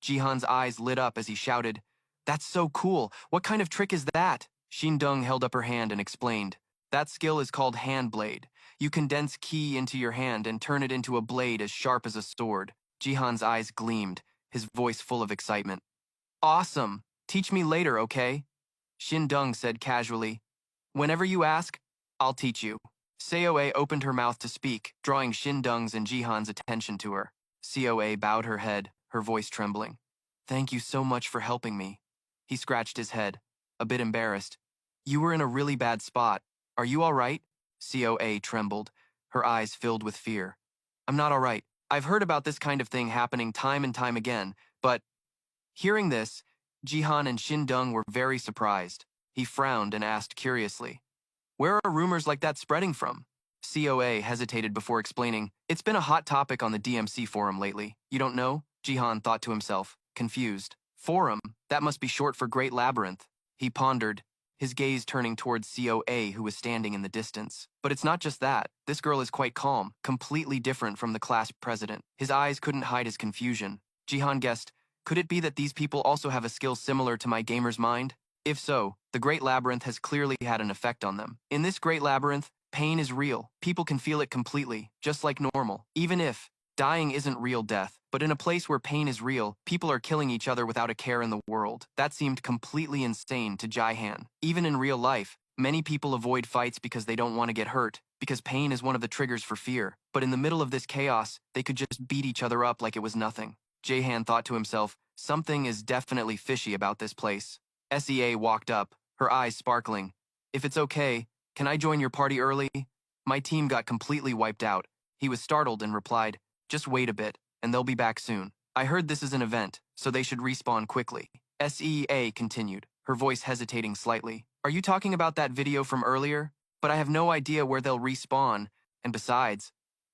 Jihan's eyes lit up as he shouted, That's so cool! What kind of trick is that? Shindong held up her hand and explained, That skill is called hand blade. You condense ki into your hand and turn it into a blade as sharp as a sword. Jihan's eyes gleamed, his voice full of excitement. Awesome! Teach me later, okay? Shin Dung said casually. Whenever you ask, I'll teach you. Seoe opened her mouth to speak, drawing Shin Dung's and Jihan's attention to her. Seoe bowed her head, her voice trembling. Thank you so much for helping me. He scratched his head, a bit embarrassed. You were in a really bad spot. Are you all right? Coa trembled, her eyes filled with fear. I'm not all right. I've heard about this kind of thing happening time and time again, but... Hearing this, Jihan and Shin Dung were very surprised. He frowned and asked curiously, where are rumors like that spreading from? Coa hesitated before explaining, it's been a hot topic on the DMC forum lately. You don't know? Jihan thought to himself, confused. Forum? That must be short for Great Labyrinth. He pondered, his gaze turning towards Coa, who was standing in the distance. But it's not just that. This girl is quite calm, completely different from the class president. His eyes couldn't hide his confusion. Jihan guessed, could it be that these people also have a skill similar to my gamer's mind? If so, the Great Labyrinth has clearly had an effect on them. In this Great Labyrinth, pain is real. People can feel it completely, just like normal. Even if dying isn't real death, but in a place where pain is real, people are killing each other without a care in the world. That seemed completely insane to Jaihan. Even in real life, many people avoid fights because they don't want to get hurt, because pain is one of the triggers for fear. But in the middle of this chaos, they could just beat each other up like it was nothing. Jaihan thought to himself, something is definitely fishy about this place. Sea walked up, her eyes sparkling. If it's okay, can I join your party early? My team got completely wiped out. He was startled and replied, just wait a bit, and they'll be back soon. I heard this is an event, so they should respawn quickly. Sea continued, her voice hesitating slightly. Are you talking about that video from earlier? But I have no idea where they'll respawn, and besides,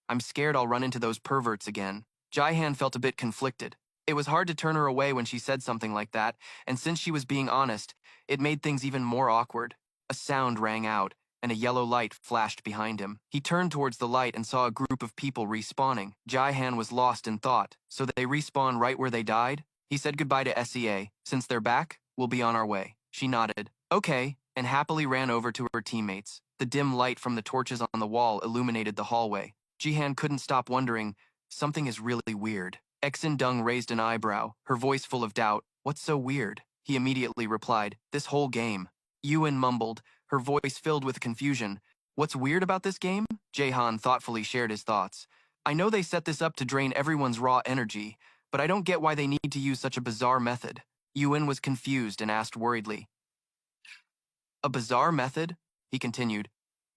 I'm scared I'll run into those perverts again. Jaihan felt a bit conflicted. It was hard to turn her away when she said something like that, and since she was being honest, it made things even more awkward. A sound rang out, and a yellow light flashed behind him. He turned towards the light and saw a group of people respawning. Jaihan was lost in thought. So they respawn right where they died? He said goodbye to SEA. Since they're back, we'll be on our way. She nodded. Okay, and happily ran over to her teammates. The dim light from the torches on the wall illuminated the hallway. Jihan couldn't stop wondering, something is really weird. Exin Dung raised an eyebrow, her voice full of doubt. What's so weird? He immediately replied, this whole game. Yuan mumbled, her voice filled with confusion. What's weird about this game? Jaehan thoughtfully shared his thoughts. I know they set this up to drain everyone's raw energy, but I don't get why they need to use such a bizarre method. Yuan was confused and asked worriedly. A bizarre method? He continued.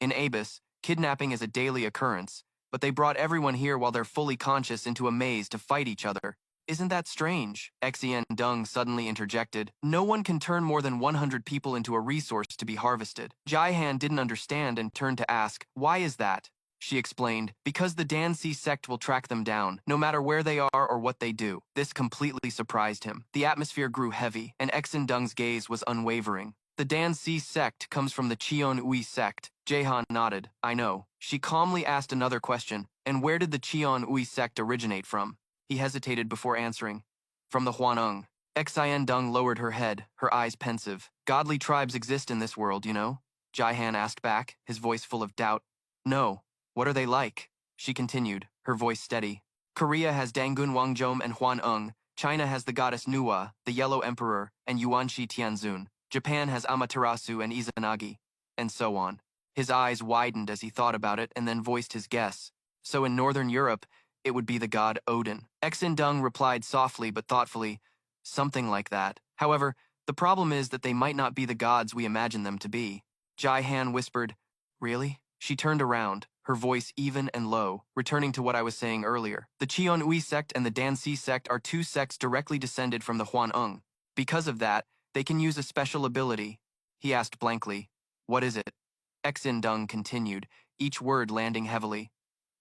In Abyss, kidnapping is a daily occurrence, but they brought everyone here while they're fully conscious into a maze to fight each other. Isn't that strange? Exien Dung suddenly interjected. No one can turn more than 100 people into a resource to be harvested. Jaihan didn't understand and turned to ask, why is that? She explained, because the Dansi sect will track them down, no matter where they are or what they do. This completely surprised him. The atmosphere grew heavy, and Exen Dung's gaze was unwavering. The Dansi sect comes from the Cheon Ui sect. Jaehan nodded. I know. She calmly asked another question. And where did the Cheon Ui sect originate from? He hesitated before answering. From the Huaneng. Xien Dung lowered her head, her eyes pensive. Godly tribes exist in this world, you know? Jaihan asked back, his voice full of doubt. No. What are they like? She continued, her voice steady. Korea has Dangun Wangjom and Huaneng. China has the goddess Nuwa, the Yellow Emperor, and Yuanshi Tianzun. Japan has Amaterasu and Izanagi, and so on. His eyes widened as he thought about it and then voiced his guess. So in Northern Europe, it would be the god Odin. Exin Dung replied softly but thoughtfully, something like that. However, the problem is that they might not be the gods we imagine them to be. Jaihan whispered, really? She turned around, her voice even and low, returning to what I was saying earlier. The Cheon Ui sect and the Dansi sect are two sects directly descended from the Huaneng. Because of that, they can use a special ability. He asked blankly, what is it? Exin Dung continued, each word landing heavily.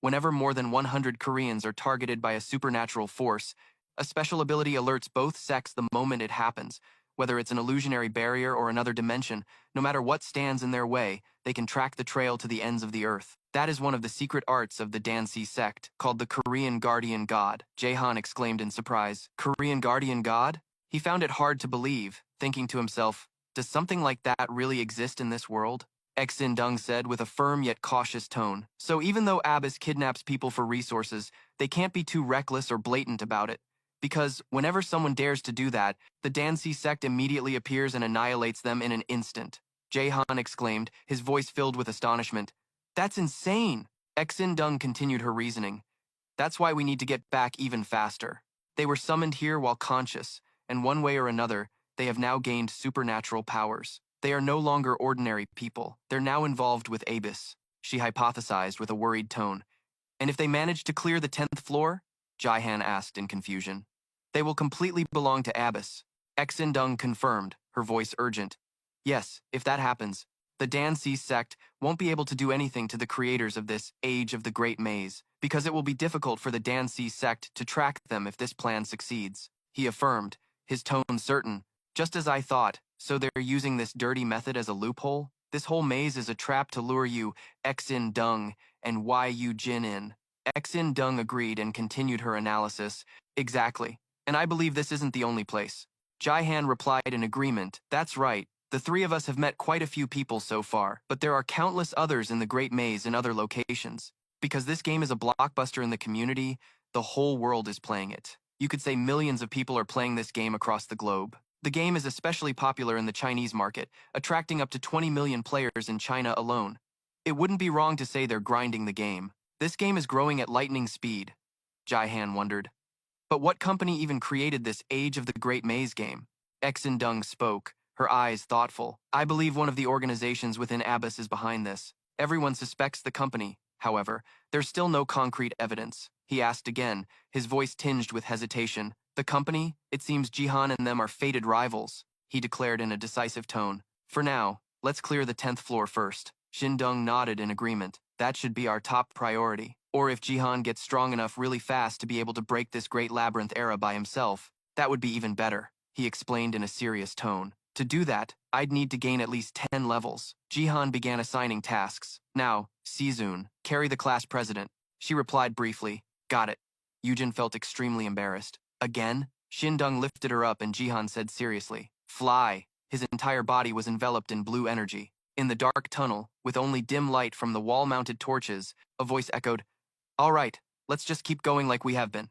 Whenever more than 100 Koreans are targeted by a supernatural force, a special ability alerts both sects the moment it happens. Whether it's an illusionary barrier or another dimension, no matter what stands in their way, they can track the trail to the ends of the earth. That is one of the secret arts of the Dansi sect, called the Korean Guardian God. Jaehan exclaimed in surprise. Korean Guardian God? He found it hard to believe, thinking to himself, does something like that really exist in this world? Exin Dung said with a firm yet cautious tone. So even though Abyss kidnaps people for resources, they can't be too reckless or blatant about it. Because whenever someone dares to do that, the Dansi sect immediately appears and annihilates them in an instant. Jaehan exclaimed, his voice filled with astonishment. That's insane! Exin Dung continued her reasoning. That's why we need to get back even faster. They were summoned here while conscious, and one way or another, they have now gained supernatural powers. They are no longer ordinary people. They're now involved with Abyss, she hypothesized with a worried tone. And if they manage to clear the 10th floor? Jaihan asked in confusion. They will completely belong to Abyss. Exin Dung confirmed, her voice urgent. Yes, if that happens, the Dansi sect won't be able to do anything to the creators of this Age of the Great Maze, because it will be difficult for the Dansi sect to track them if this plan succeeds, he affirmed, his tone certain. Just as I thought, so they're using this dirty method as a loophole? This whole maze is a trap to lure you, Exin Dung, and Yu Jin in. Exin Dung agreed and continued her analysis. Exactly. And I believe this isn't the only place. Jaihan replied in agreement. That's right. The three of us have met quite a few people so far, but there are countless others in the Great Maze in other locations. Because this game is a blockbuster in the community, the whole world is playing it. You could say millions of people are playing this game across the globe. The game is especially popular in the Chinese market, attracting up to 20 million players in China alone. It wouldn't be wrong to say they're grinding the game. This game is growing at lightning speed, Jaihan wondered. But what company even created this Age of the Great Maze game? Exin Dung spoke, her eyes thoughtful. I believe one of the organizations within Abyss is behind this. Everyone suspects the company. However, there's still no concrete evidence. He asked again, his voice tinged with hesitation. The company? It seems Jihan and them are fated rivals, he declared in a decisive tone. For now, let's clear the 10th floor first. Shindung nodded in agreement. That should be our top priority. Or if Jihan gets strong enough really fast to be able to break this great labyrinth era by himself, that would be even better, he explained in a serious tone. To do that, I'd need to gain at least 10 levels. Jihan began assigning tasks. Now, Sizun, carry the class president. She replied briefly. Got it. Yujin felt extremely embarrassed. Again? Shindung lifted her up and Jihan said seriously. Fly. His entire body was enveloped in blue energy. In the dark tunnel, with only dim light from the wall-mounted torches, a voice echoed, all right, let's just keep going like we have been.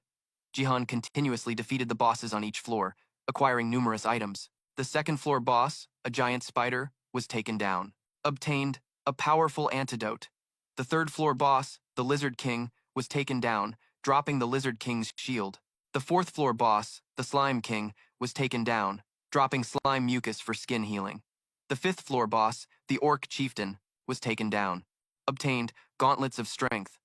Jihan continuously defeated the bosses on each floor, acquiring numerous items. The second floor boss, a giant spider, was taken down. Obtained a powerful antidote. The third floor boss, the Lizard King, was taken down, dropping the Lizard King's shield. The fourth floor boss, the Slime King, was taken down, dropping slime mucus for skin healing. The fifth floor boss, the Orc Chieftain, was taken down. Obtained gauntlets of strength.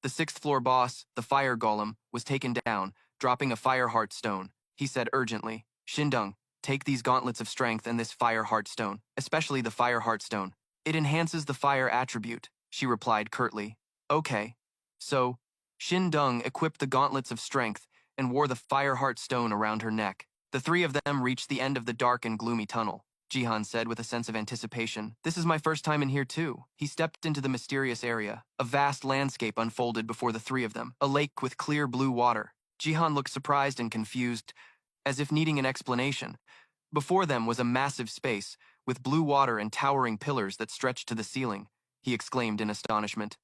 The sixth floor boss, the Fire Golem, was taken down, dropping a Fire Heart Stone. He said urgently, Shindung, take these gauntlets of strength and this Fire Heart Stone, especially the Fire Heart Stone. It enhances the fire attribute, she replied curtly. Okay. So, Shindung equipped the gauntlets of strength and wore the Fire Heart Stone around her neck. The three of them reached the end of the dark and gloomy tunnel. Jihan said with a sense of anticipation. This is my first time in here too. He stepped into the mysterious area. A vast landscape unfolded before the three of them, a lake with clear blue water. Jihan looked surprised and confused, as if needing an explanation. Before them was a massive space, with blue water and towering pillars that stretched to the ceiling. He exclaimed in astonishment.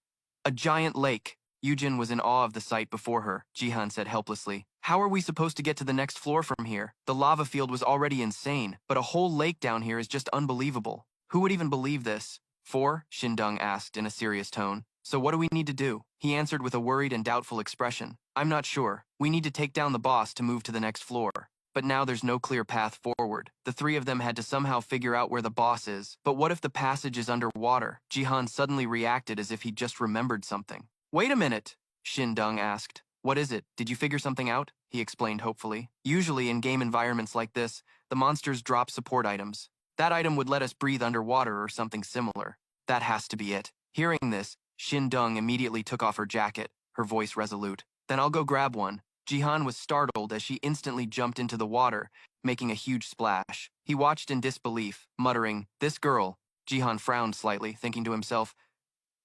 A giant lake. Yujin was in awe of the sight before her, Jihan said helplessly. How are we supposed to get to the next floor from here? The lava field was already insane, but a whole lake down here is just unbelievable. Who would even believe this? Shindung asked in a serious tone. So what do we need to do? He answered with a worried and doubtful expression. I'm not sure. We need to take down the boss to move to the next floor. But now there's no clear path forward. The three of them had to somehow figure out where the boss is. But what if the passage is underwater? Jihan suddenly reacted as if he'd just remembered something. Wait a minute, Shindung asked. What is it? Did you figure something out? He explained hopefully. Usually in game environments like this, the monsters drop support items. That item would let us breathe underwater or something similar. That has to be it. Hearing this, Shindung immediately took off her jacket, her voice resolute. Then I'll go grab one. Jihan was startled as she instantly jumped into the water, making a huge splash. He watched in disbelief, muttering, This girl. Jihan frowned slightly, thinking to himself,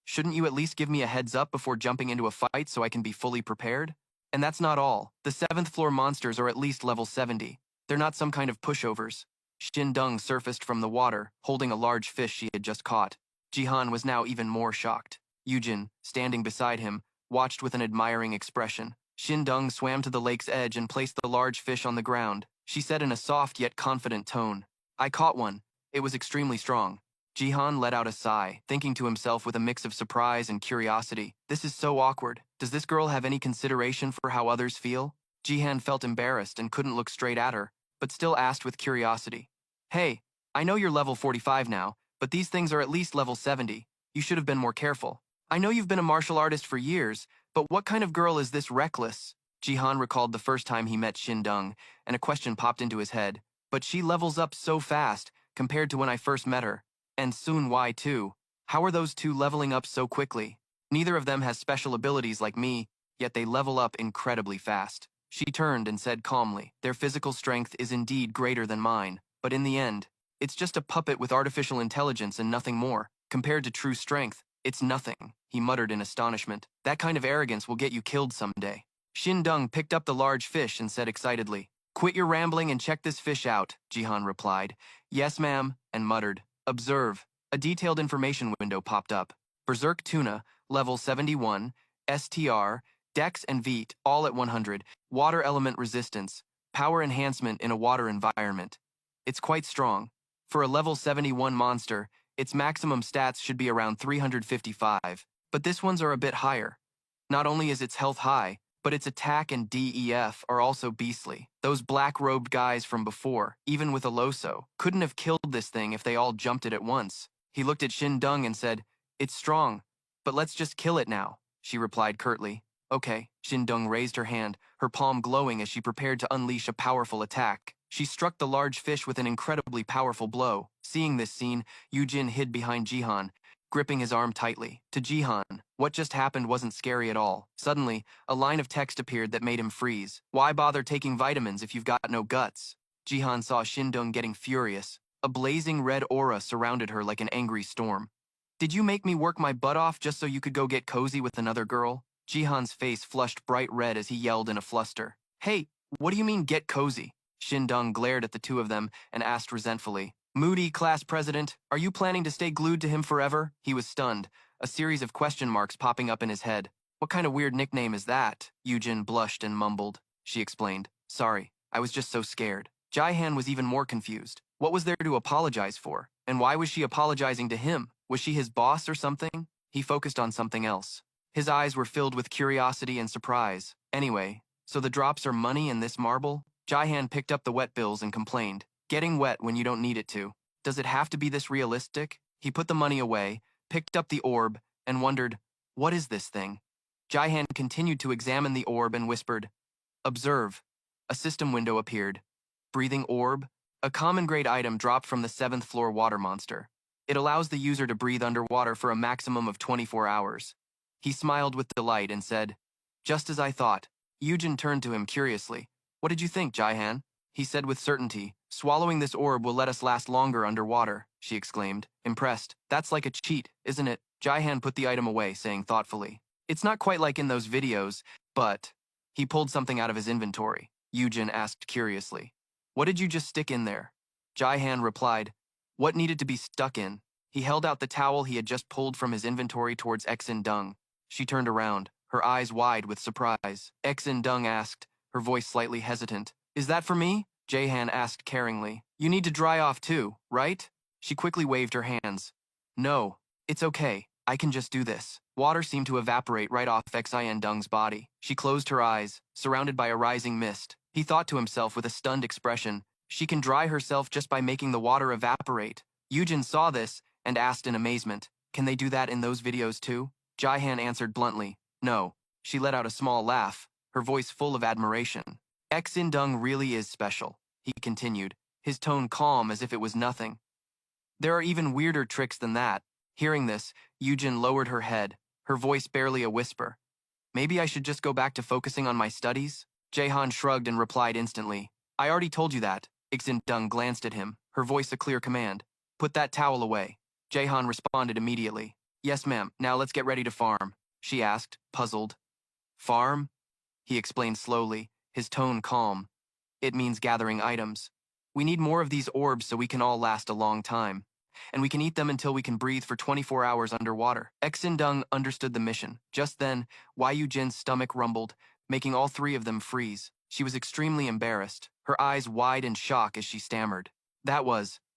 Shouldn't you at least give me a heads up before jumping into a fight so I can be fully prepared? And that's not all. The 7th floor monsters are at least level 70. They're not some kind of pushovers. Shindung surfaced from the water, holding a large fish she had just caught. Jihan was now even more shocked. Yujin, standing beside him, watched with an admiring expression. Shindung swam to the lake's edge and placed the large fish on the ground. She said in a soft yet confident tone, "I caught one. It was extremely strong." Jihan let out a sigh, thinking to himself with a mix of surprise and curiosity, "This is so awkward. Does this girl have any consideration for how others feel?" Jihan felt embarrassed and couldn't look straight at her, but still asked with curiosity, "Hey, I know you're level 45 now, but these things are at least level 70. You should have been more careful. I know you've been a martial artist for years, but what kind of girl is this reckless?" Jihan recalled the first time he met Shindung, and a question popped into his head. "But she levels up so fast, compared to when I first met her. And Sun Y too. How are those two leveling up so quickly? Neither of them has special abilities like me, yet they level up incredibly fast." She turned and said calmly, "Their physical strength is indeed greater than mine, but in the end, it's just a puppet with artificial intelligence and nothing more. Compared to true strength, it's nothing," he muttered in astonishment. "That kind of arrogance will get you killed someday." Shindung picked up the large fish and said excitedly, "Quit your rambling and check this fish out," Jihan replied. "Yes, ma'am," and muttered, "Observe." A detailed information window popped up. Berserk Tuna, level 71, STR, Dex and Vt, all at 100, water element resistance, power enhancement in a water environment. It's quite strong. For a level 71 monster, its maximum stats should be around 355, but this one's are a bit higher. Not only is its health high, but its attack and DEF are also beastly. Those black-robed guys from before, even with a Loso, couldn't have killed this thing if they all jumped it at once. He looked at Shindung and said, "It's strong, but let's just kill it now," she replied curtly. "Okay." Shindung raised her hand, her palm glowing as she prepared to unleash a powerful attack. She struck the large fish with an incredibly powerful blow. Seeing this scene, Yujin hid behind Jihan, gripping his arm tightly. To Jihan, what just happened wasn't scary at all. Suddenly, a line of text appeared that made him freeze. "Why bother taking vitamins if you've got no guts?" Jihan saw Shindung getting furious. A blazing red aura surrounded her like an angry storm. "Did you make me work my butt off just so you could go get cozy with another girl?" Jihan's face flushed bright red as he yelled in a fluster. "Hey, what do you mean get cozy?" Shindung glared at the two of them and asked resentfully, "Moody, class president, are you planning to stay glued to him forever?" He was stunned, a series of question marks popping up in his head. "What kind of weird nickname is that?" Yujin blushed and mumbled. She explained, "Sorry, I was just so scared." Jihan was even more confused. What was there to apologize for? And why was she apologizing to him? Was she his boss or something? He focused on something else. His eyes were filled with curiosity and surprise. "Anyway, so the drops are money in this marble?" Jihan picked up the wet bills and complained, "Getting wet when you don't need it to. Does it have to be this realistic?" He put the money away, picked up the orb, and wondered, "What is this thing?" Jihan continued to examine the orb and whispered, "Observe." A system window appeared. Breathing orb, a common grade item dropped from the 7th floor water monster. It allows the user to breathe underwater for a maximum of 24 hours. He smiled with delight and said, "Just as I thought." Yujin turned to him curiously. "What did you think, Jihan?" He said with certainty, "Swallowing this orb will let us last longer underwater," she exclaimed, impressed. "That's like a cheat, isn't it?" Jihan put the item away, saying thoughtfully, "It's not quite like in those videos, but..." He pulled something out of his inventory. Yujin asked curiously, "What did you just stick in there?" Jihan replied, "What needed to be stuck in?" He held out the towel he had just pulled from his inventory towards Exin Dung. She turned around, her eyes wide with surprise. Exin Dung asked, her voice slightly hesitant, "Is that for me?" Jihan asked caringly. "You need to dry off too, right?" She quickly waved her hands. "No, it's okay. I can just do this." Water seemed to evaporate right off Xin Dung's body. She closed her eyes, surrounded by a rising mist. He thought to himself with a stunned expression, "She can dry herself just by making the water evaporate." Yujin saw this and asked in amazement, "Can they do that in those videos too?" Jihan answered bluntly, "No." She let out a small laugh, her voice full of admiration. "Xin Dung really is special," he continued, his tone calm as if it was nothing. "There are even weirder tricks than that." Hearing this, Yujin lowered her head, her voice barely a whisper. "Maybe I should just go back to focusing on my studies?" Jahan shrugged and replied instantly, "I already told you that." Xin Dung glanced at him, her voice a clear command. "Put that towel away." Jahan responded immediately. "Yes, ma'am. Now let's get ready to farm," she asked, puzzled. "Farm?" He explained slowly, his tone calm. "It means gathering items. We need more of these orbs so we can all last a long time. And we can eat them until we can breathe for 24 hours underwater." Exin Dung understood the mission. Just then, Wai Yujin's stomach rumbled, making all three of them freeze. She was extremely embarrassed, her eyes wide in shock as she stammered.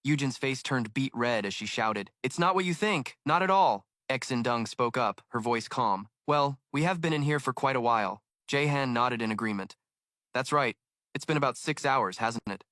Eugen's face turned beet red as she shouted, "It's not what you think, not at all." Exindung spoke up, her voice calm. "Well, we have been in here for quite a while." Jaehan nodded in agreement. "That's right. It's been about 6 hours, hasn't it?"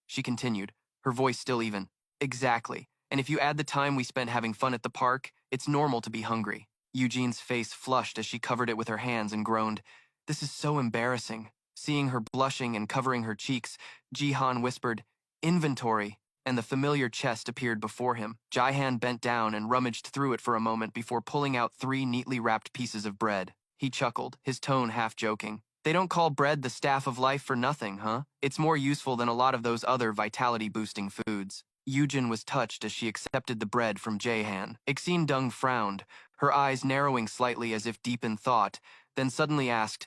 She continued, her voice still even. "Exactly. And if you add the time we spent having fun at the park, it's normal to be hungry." Eugene's face flushed as she covered it with her hands and groaned, "This is so embarrassing." Seeing her blushing and covering her cheeks, Jihan whispered, "Inventory," and the familiar chest appeared before him. Jihan bent down and rummaged through it for a moment before pulling out 3 neatly wrapped pieces of bread. He chuckled, his tone half joking. "They don't call bread the staff of life for nothing, huh? It's more useful than a lot of those other vitality-boosting foods." Eugen was touched as she accepted the bread from Jaehan. Exindung frowned, her eyes narrowing slightly as if deep in thought, then suddenly asked,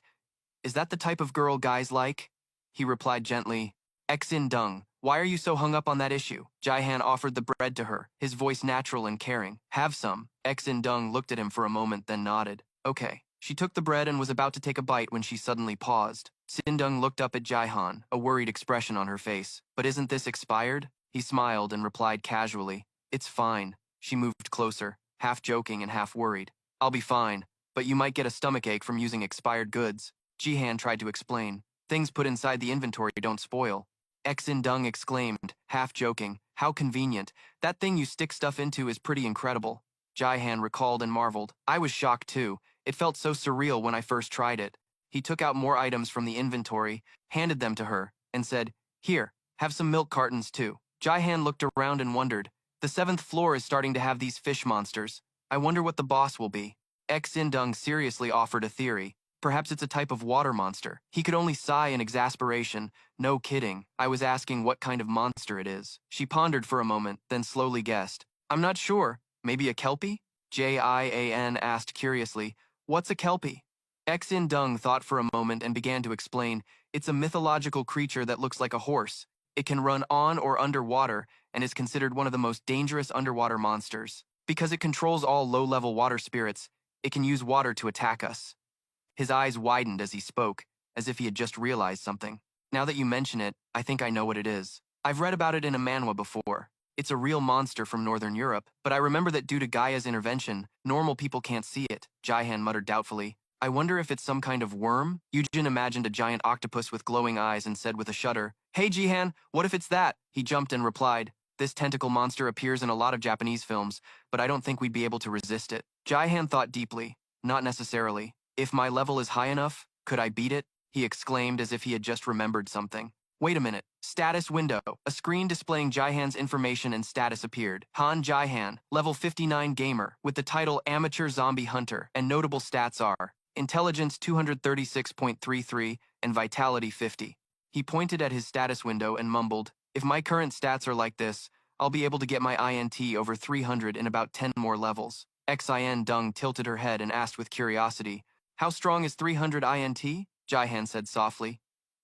"Is that the type of girl guys like?" He replied gently, "Exindung, why are you so hung up on that issue?" Jaehan offered the bread to her, his voice natural and caring. "Have some." Exindung looked at him for a moment, then nodded. "Okay." She took the bread and was about to take a bite when she suddenly paused. Sindung looked up at Jaehan, a worried expression on her face. "But isn't this expired?" He smiled and replied casually, "It's fine." She moved closer, half joking and half worried. "I'll be fine, but you might get a stomachache from using expired goods." Jihan tried to explain. "Things put inside the inventory don't spoil." Exindung exclaimed, half joking, "How convenient. That thing you stick stuff into is pretty incredible." Jihan recalled and marveled. "I was shocked too. It felt so surreal when I first tried it." He took out more items from the inventory, handed them to her, and said, "Here, have some milk cartons too." Jihan looked around and wondered, "The 7th floor is starting to have these fish monsters. I wonder what the boss will be." Exindung seriously offered a theory. "Perhaps it's a type of water monster." He could only sigh in exasperation. "No kidding. I was asking what kind of monster it is." She pondered for a moment, then slowly guessed. "I'm not sure. Maybe a kelpie?" Jian asked curiously, "What's a kelpie?" Exindung thought for a moment and began to explain, "It's a mythological creature that looks like a horse. It can run on or underwater and is considered one of the most dangerous underwater monsters. Because it controls all low-level water spirits, it can use water to attack us." His eyes widened as he spoke, as if he had just realized something. "Now that you mention it, I think I know what it is. I've read about it in a manhwa before. It's a real monster from Northern Europe, but I remember that due to Gaia's intervention, normal people can't see it." Jihan muttered doubtfully, "I wonder if it's some kind of worm?" Eugen imagined a giant octopus with glowing eyes and said with a shudder, "Hey Jihan, what if it's that?" He jumped and replied, "This tentacle monster appears in a lot of Japanese films, but I don't think we'd be able to resist it." Jihan thought deeply. "Not necessarily. If my level is high enough, could I beat it?" He exclaimed as if he had just remembered something. "Wait a minute. Status window." A screen displaying Jihan's information and status appeared. Han Jihan, level 59 gamer, with the title Amateur Zombie Hunter, and notable stats are Intelligence 236.33 and Vitality 50. He pointed at his status window and mumbled, "If my current stats are like this, I'll be able to get my INT over 300 in about 10 more levels." Exindung tilted her head and asked with curiosity, "How strong is 300 INT? Jihan said softly,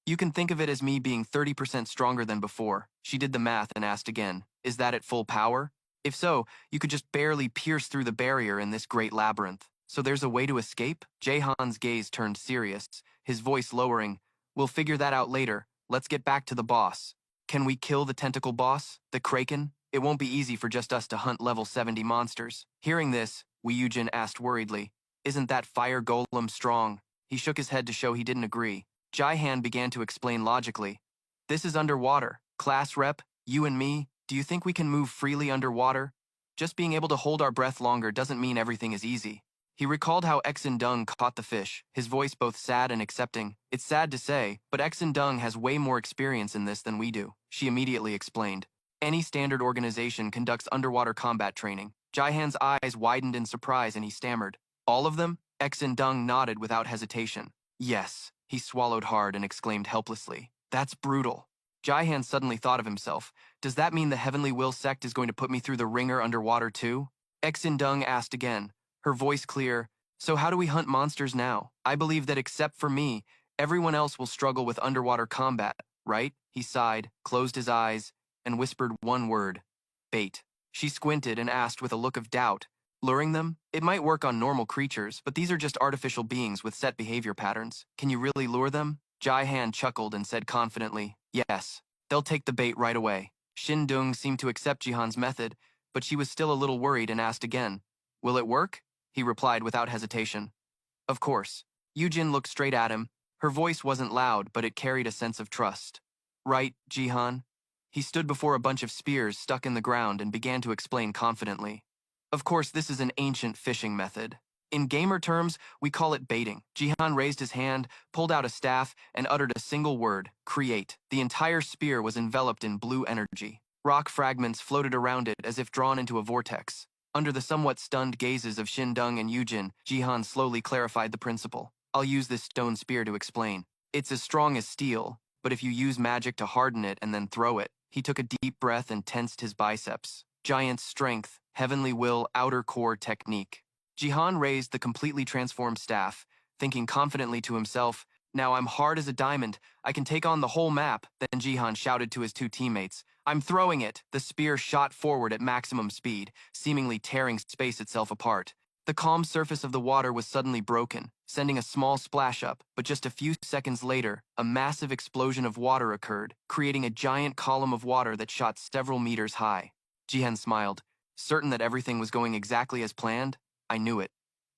"You can think of it as me being 30% stronger than before." She did the math and asked again, "Is that at full power? If so, you could just barely pierce through the barrier in this great labyrinth. So there's a way to escape?" Jahan's gaze turned serious, his voice lowering. "We'll figure that out later. Let's get back to the boss. Can we kill the tentacle boss, the Kraken? It won't be easy for just us to hunt level 70 monsters." Hearing this, Eugen asked worriedly, "Isn't that fire golem strong?" He shook his head to show he didn't agree. Jihan began to explain logically. "This is underwater. Class rep, you and me, do you think we can move freely underwater? Just being able to hold our breath longer doesn't mean everything is easy." He recalled how Exindung caught the fish, his voice both sad and accepting. "It's sad to say, but Exindung has way more experience in this than we do," she immediately explained. "Any standard organization conducts underwater combat training." Jihan's eyes widened in surprise and he stammered, "All of them?" Exindung nodded without hesitation. "Yes." He swallowed hard and exclaimed helplessly, "That's brutal." Jihan suddenly thought of himself. "Does that mean the Heavenly Will sect is going to put me through the ringer underwater too?" Exindung asked again, her voice clear, "So how do we hunt monsters now? I believe that except for me, everyone else will struggle with underwater combat, right?" He sighed, closed his eyes, and whispered one word, "Bait." She squinted and asked with a look of doubt, Luring them? It might work on normal creatures, but these are just artificial beings with set behavior patterns. Can you really lure them? Jai-Han chuckled and said confidently, yes. They'll take the bait right away. Shin-Dung seemed to accept Jihan's method, but she was still a little worried and asked again. Will it work? He replied without hesitation. Of course. Yujin looked straight at him. Her voice wasn't loud, but it carried a sense of trust. Right, Jihan? He stood before a bunch of spears stuck in the ground and began to explain confidently. Of course, this is an ancient fishing method. In gamer terms, we call it baiting. Jihan raised his hand, pulled out a staff, and uttered a single word, create. The entire spear was enveloped in blue energy. Rock fragments floated around it as if drawn into a vortex. Under the somewhat stunned gazes of Shin-Dung and Yujin, Jihan slowly clarified the principle. I'll use this stone spear to explain. It's as strong as steel, but if you use magic to harden it and then throw it. He took a deep breath and tensed his biceps. Giant strength, heavenly will, outer core technique. Jihan raised the completely transformed staff, thinking confidently to himself, now I'm hard as a diamond, I can take on the whole map. Then Jihan shouted to his two teammates, I'm throwing it. The spear shot forward at maximum speed, seemingly tearing space itself apart. The calm surface of the water was suddenly broken, sending a small splash up, but just a few seconds later, a massive explosion of water occurred, creating a giant column of water that shot several meters high. Jihan smiled. Certain that everything was going exactly as planned, I knew it.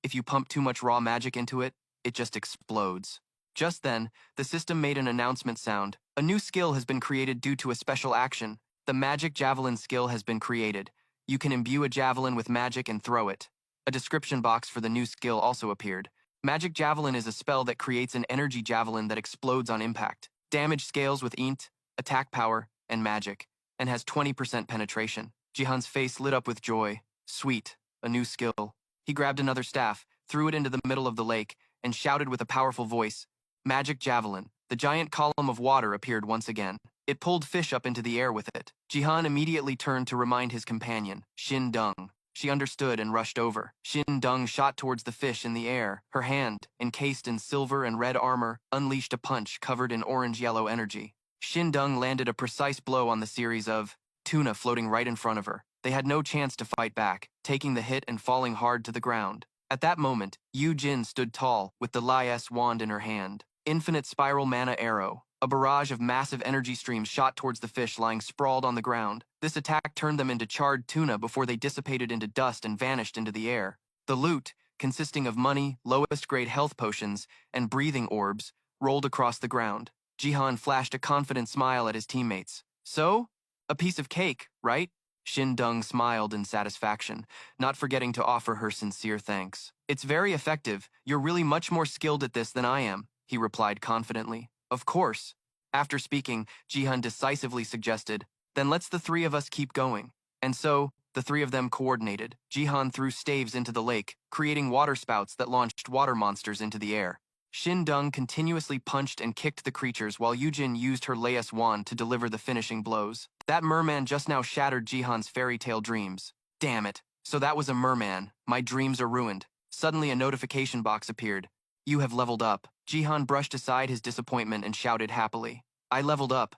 If you pump too much raw magic into it, it just explodes. Just then, the system made an announcement sound. A new skill has been created due to a special action. The magic javelin skill has been created. You can imbue a javelin with magic and throw it. A description box for the new skill also appeared. Magic Javelin is a spell that creates an energy javelin that explodes on impact. Damage scales with int, attack power, and magic, and has 20% penetration. Jihan's face lit up with joy. Sweet, a new skill. He grabbed another staff, threw it into the middle of the lake, and shouted with a powerful voice, Magic Javelin. The giant column of water appeared once again. It pulled fish up into the air with it. Jihan immediately turned to remind his companion, Shin-Dung. She understood and rushed over. Shin-Dung shot towards the fish in the air. Her hand, encased in silver and red armor, unleashed a punch covered in orange-yellow energy. Shin-Dung landed a precise blow on the series of tuna floating right in front of her. They had no chance to fight back, taking the hit and falling hard to the ground. At that moment, Yu-Jin stood tall, with the Lai-S wand in her hand. Infinite spiral mana arrow. A barrage of massive energy streams shot towards the fish lying sprawled on the ground. This attack turned them into charred tuna before they dissipated into dust and vanished into the air. The loot, consisting of money, lowest-grade health potions, and breathing orbs, rolled across the ground. Jihan flashed a confident smile at his teammates. So? A piece of cake, right? Shin-Dung smiled in satisfaction, not forgetting to offer her sincere thanks. It's very effective. You're really much more skilled at this than I am, he replied confidently. Of course. After speaking, Jihan decisively suggested, then let's the three of us keep going. And so, the three of them coordinated. Jihan threw staves into the lake, creating water spouts that launched water monsters into the air. Shin-Dung continuously punched and kicked the creatures while Yujin used her Lai-S wand to deliver the finishing blows. That merman just now shattered Jihan's fairy tale dreams. Damn it. So that was a merman. My dreams are ruined. Suddenly a notification box appeared. You have leveled up. Jihan brushed aside his disappointment and shouted happily. I leveled up.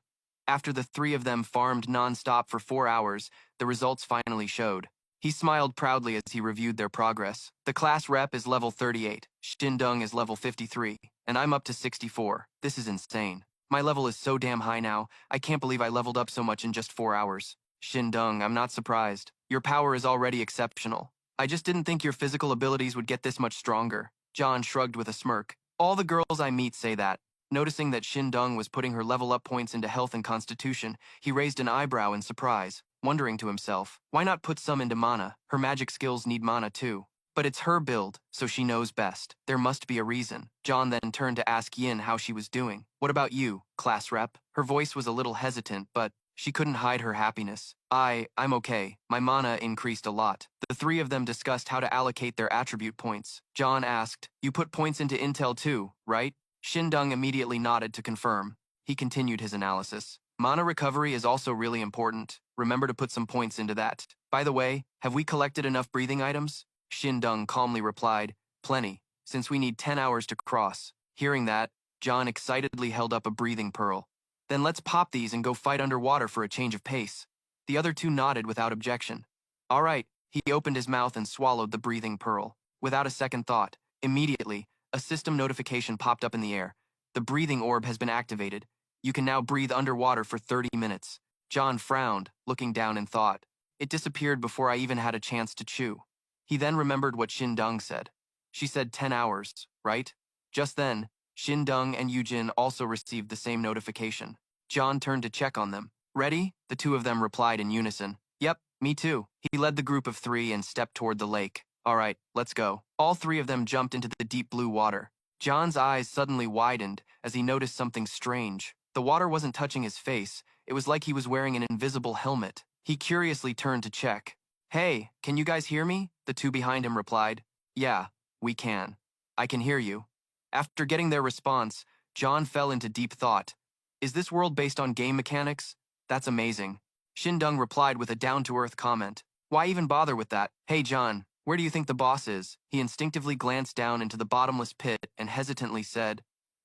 After the three of them farmed non-stop for 4 hours, the results finally showed. He smiled proudly as he reviewed their progress. The class rep is level 38, Shin-Dung is level 53, and I'm up to 64. This is insane. My level is so damn high now, I can't believe I leveled up so much in just 4 hours. Shin-Dung, I'm not surprised. Your power is already exceptional. I just didn't think your physical abilities would get this much stronger. John shrugged with a smirk. All the girls I meet say that. Noticing that Shin-Dung was putting her level-up points into health and constitution, he raised an eyebrow in surprise, wondering to himself, why not put some into mana? Her magic skills need mana too. But it's her build, so she knows best. There must be a reason. John then turned to ask Yin how she was doing. What about you, class rep? Her voice was a little hesitant, but she couldn't hide her happiness. I'm okay. My mana increased a lot. The three of them discussed how to allocate their attribute points. John asked, you put points into intel too, right? Shin-Dung immediately nodded to confirm. He continued his analysis. Mana recovery is also really important. Remember to put some points into that. By the way, have we collected enough breathing items? Shin-Dung calmly replied, plenty, since we need 10 hours to cross. Hearing that, John excitedly held up a breathing pearl. Then let's pop these and go fight underwater for a change of pace. The other two nodded without objection. All right, He opened his mouth and swallowed the breathing pearl. Without a second thought, immediately, a system notification popped up in the air. The breathing orb has been activated. You can now breathe underwater for 30 minutes. John frowned, looking down in thought. It disappeared before I even had a chance to chew. He then remembered what Shindung said. She said 10 hours, right? Just then, Shindung and Yujin also received the same notification. John turned to check on them. Ready? The two of them replied in unison. Yep, me too. He led the group of three and stepped toward the lake. All right, let's go. All three of them jumped into the deep blue water. John's eyes suddenly widened as he noticed something strange. The water wasn't touching his face. It was like he was wearing an invisible helmet. He curiously turned to check. Hey, can you guys hear me? The two behind him replied. Yeah, we can. I can hear you. After getting their response, John fell into deep thought. Is this world based on game mechanics? That's amazing. Shindung replied with a down-to-earth comment. Why even bother with that? Hey John, where do you think the boss is? He instinctively glanced down into the bottomless pit and hesitantly said,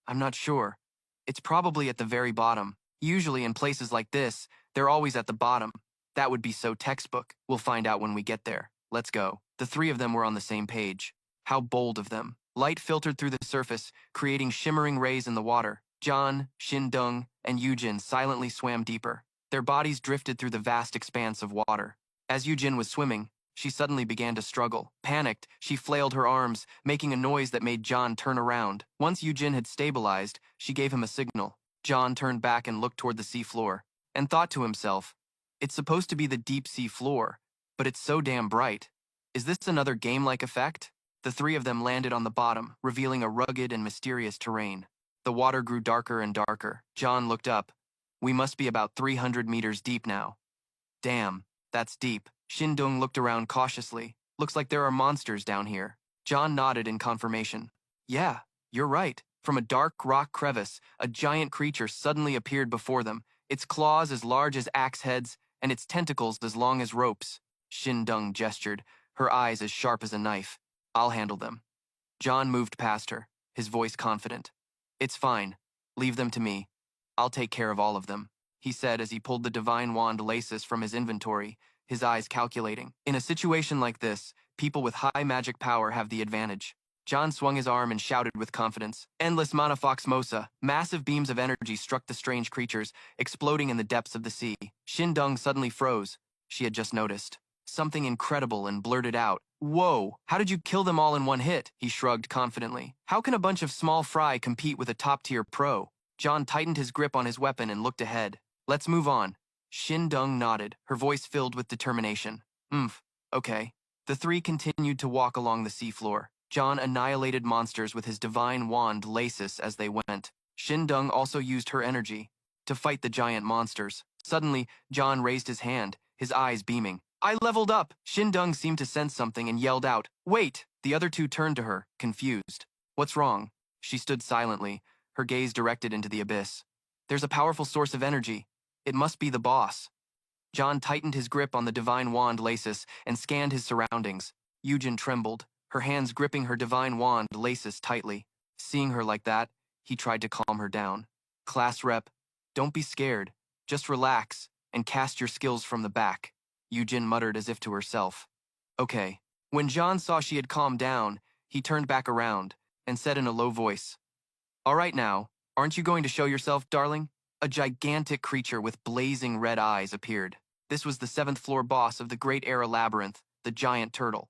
I'm not sure. It's probably at the very bottom. Usually in places like this, they're always at the bottom. That would be so textbook. We'll find out when we get there. Let's go. The three of them were on the same page. How bold of them. Light filtered through the surface, creating shimmering rays in the water. John, Shindung, and Yujin silently swam deeper. Their bodies drifted through the vast expanse of water. As Yujin was swimming, she suddenly began to struggle. Panicked, she flailed her arms, making a noise that made John turn around. Once Yujin had stabilized, she gave him a signal. John turned back and looked toward the seafloor, and thought to himself, it's supposed to be the deep sea floor, but it's so damn bright. Is this another game-like effect? The three of them landed on the bottom, revealing a rugged and mysterious terrain. The water grew darker and darker. John looked up. We must be about 300 meters deep now. Damn, that's deep. Shindung looked around cautiously. Looks like there are monsters down here. John nodded in confirmation. Yeah, you're right. From a dark rock crevice, a giant creature suddenly appeared before them, its claws as large as axe heads, and its tentacles as long as ropes. Shindung gestured, her eyes as sharp as a knife. I'll handle them. John moved past her, his voice confident. It's fine. Leave them to me. I'll take care of all of them, he said as he pulled the divine wand laces from his inventory, his eyes calculating. In a situation like this, people with high magic power have the advantage. John swung his arm and shouted with confidence. Endless mana fox mosa. Massive beams of energy struck the strange creatures, exploding in the depths of the sea. Shindung suddenly froze. She had just noticed something incredible and blurted out, Whoa, how did you kill them all in one hit? He shrugged confidently. How can a bunch of small fry compete with a top-tier pro? John tightened his grip on his weapon and looked ahead. Let's move on. Shindung nodded, her voice filled with determination. Okay. The three continued to walk along the seafloor. John annihilated monsters with his divine wand Lasis as they went. Shindung also used her energy to fight the giant monsters. Suddenly, John raised his hand, his eyes beaming. I leveled up! Shindung seemed to sense something and yelled out, Wait! The other two turned to her, confused. What's wrong? She stood silently, her gaze directed into the abyss. There's a powerful source of energy. It must be the boss. John tightened his grip on the divine wand Lasis and scanned his surroundings. Yujin trembled, her hands gripping her divine wand Lasis tightly. Seeing her like that, he tried to calm her down. Class rep, don't be scared. Just relax and cast your skills from the back. Yujin muttered as if to herself. Okay. When John saw she had calmed down, he turned back around and said in a low voice, All right now, aren't you going to show yourself, darling? A gigantic creature with blazing red eyes appeared. This was the 7th floor boss of the Great Era Labyrinth, the giant turtle.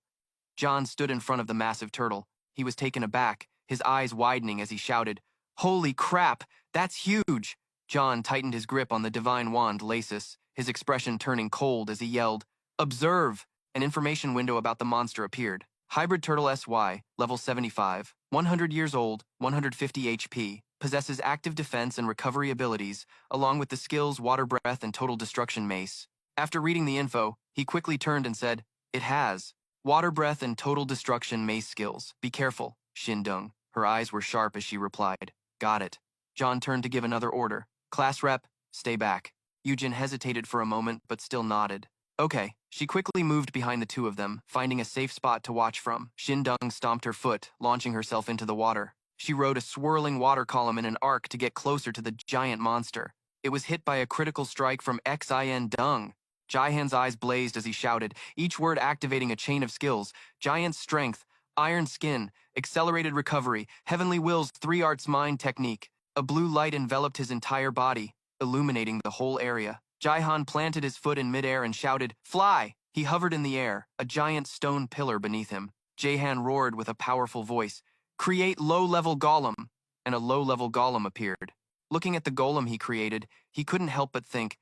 John stood in front of the massive turtle. He was taken aback, his eyes widening as he shouted, Holy crap, that's huge! John tightened his grip on the divine wand Lasis, his expression turning cold as he yelled, Observe! An information window about the monster appeared. Hybrid Turtle SY, level 75, 100 years old, 150 HP, possesses active defense and recovery abilities, along with the skills Water Breath and Total Destruction Mace. After reading the info, he quickly turned and said, It has Water Breath and Total Destruction Mace skills. Be careful, Shindung. Her eyes were sharp as she replied, Got it. John turned to give another order. Class rep, stay back. Yujin hesitated for a moment but still nodded. Okay. She quickly moved behind the two of them, finding a safe spot to watch from. Shindung stomped her foot, launching herself into the water. She rode a swirling water column in an arc to get closer to the giant monster. It was hit by a critical strike from Xin Dung. Jaihan's eyes blazed as he shouted, each word activating a chain of skills: giant strength, iron skin, accelerated recovery, heavenly will's 3 arts mind technique. A blue light enveloped his entire body, illuminating the whole area. Jaihan planted his foot in midair and shouted, "Fly!" He hovered in the air, a giant stone pillar beneath him. Jaihan roared with a powerful voice, "Create low-level golem!" And a low-level golem appeared. Looking at the golem he created, he couldn't help but think,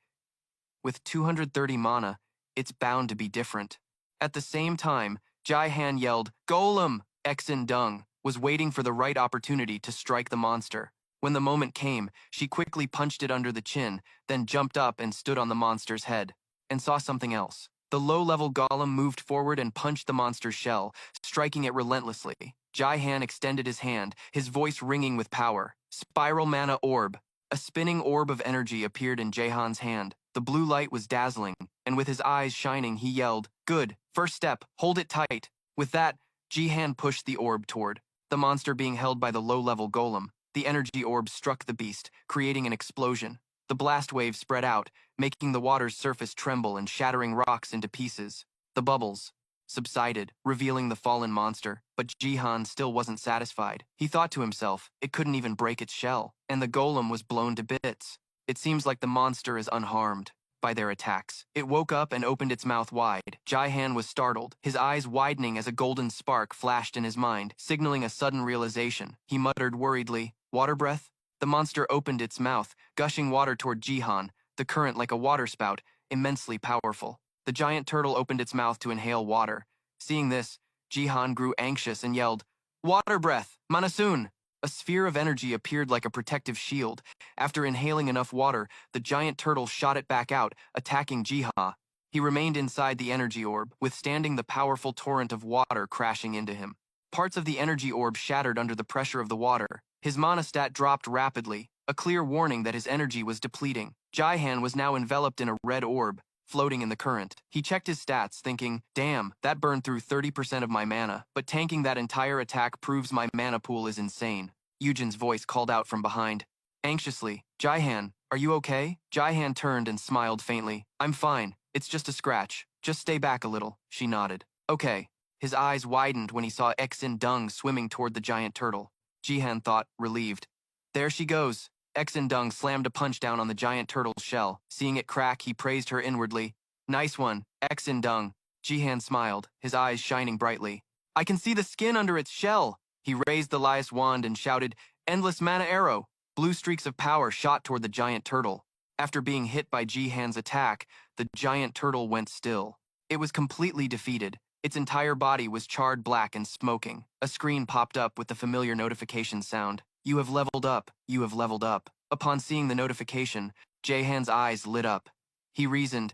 with 230 mana, it's bound to be different. At the same time, Jaihan yelled, "Golem!" Exin Dung was waiting for the right opportunity to strike the monster. When the moment came, she quickly punched it under the chin, then jumped up and stood on the monster's head, and saw something else. The low-level golem moved forward and punched the monster's shell, striking it relentlessly. Jaihan extended his hand, his voice ringing with power. Spiral Mana Orb. A spinning orb of energy appeared in Jaihan's hand. The blue light was dazzling, and with his eyes shining, he yelled, "Good, first step, hold it tight." With that, Jaihan pushed the orb toward the monster being held by the low-level golem. The energy orb struck the beast, creating an explosion. The blast wave spread out, making the water's surface tremble and shattering rocks into pieces. The bubbles subsided, revealing the fallen monster, but Jaihan still wasn't satisfied. He thought to himself, it couldn't even break its shell, and the golem was blown to bits. It seems like the monster is unharmed by their attacks. It woke up and opened its mouth wide. Jaihan was startled, his eyes widening as a golden spark flashed in his mind, signaling a sudden realization. He muttered worriedly, "Water breath?" The monster opened its mouth, gushing water toward Jaihan, the current like a waterspout, immensely powerful. The giant turtle opened its mouth to inhale water. Seeing this, Jaihan grew anxious and yelled, "Water breath! Manasoon!" A sphere of energy appeared like a protective shield. After inhaling enough water, the giant turtle shot it back out, attacking Jaihan. He remained inside the energy orb, withstanding the powerful torrent of water crashing into him. Parts of the energy orb shattered under the pressure of the water. His mana stat dropped rapidly, a clear warning that his energy was depleting. Jaihan was now enveloped in a red orb, floating in the current. He checked his stats, thinking, "Damn, that burned through 30% of my mana, but tanking that entire attack proves my mana pool is insane." Eugen's voice called out from behind. Anxiously, "Jaihan, are you okay?" Jaihan turned and smiled faintly. "I'm fine, it's just a scratch. Just stay back a little," she nodded. "Okay." His eyes widened when he saw Exin Dung swimming toward the giant turtle. Jaihan thought, relieved. "There she goes." Exin Dung slammed a punch down on the giant turtle's shell. Seeing it crack, he praised her inwardly. "Nice one, Exin Dung." Jaihan smiled, his eyes shining brightly. "I can see the skin under its shell." He raised the Lias wand and shouted, "Endless Mana Arrow." Blue streaks of power shot toward the giant turtle. After being hit by Jaihan's attack, the giant turtle went still. It was completely defeated. Its entire body was charred black and smoking. A screen popped up with the familiar notification sound. "You have leveled up. You have leveled up." Upon seeing the notification, Jaihan's eyes lit up. He reasoned,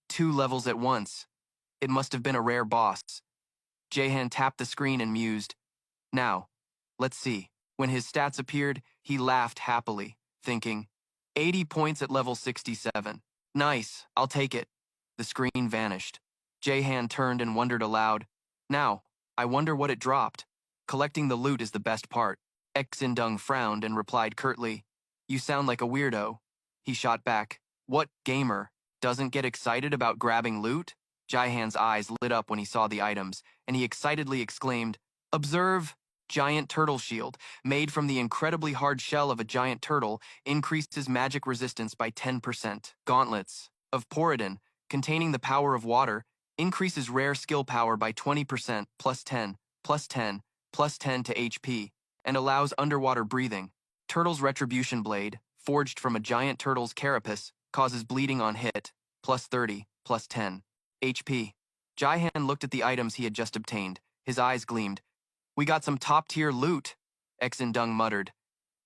2 levels at once. It must have been a rare boss. Jaihan tapped the screen and mused, "Now, let's see." When his stats appeared, he laughed happily, thinking, 80 points at level 67. Nice, I'll take it. The screen vanished. Jaihan turned and wondered aloud, "Now, I wonder what it dropped. Collecting the loot is the best part." Exindung frowned and replied curtly, "You sound like a weirdo." He shot back, "What gamer doesn't get excited about grabbing loot?" Jaihan's eyes lit up when he saw the items, and he excitedly exclaimed, "Observe! Giant turtle shield, made from the incredibly hard shell of a giant turtle, increases magic resistance by 10%. Gauntlets of Poridon, containing the power of water, increases rare skill power by 20%, plus 10, plus 10, plus 10 to HP, and allows underwater breathing. Turtle's Retribution Blade, forged from a giant turtle's carapace, causes bleeding on hit, plus 30, plus 10, HP. Jaihan looked at the items he had just obtained. His eyes gleamed. "We got some top-tier loot," Exindung muttered.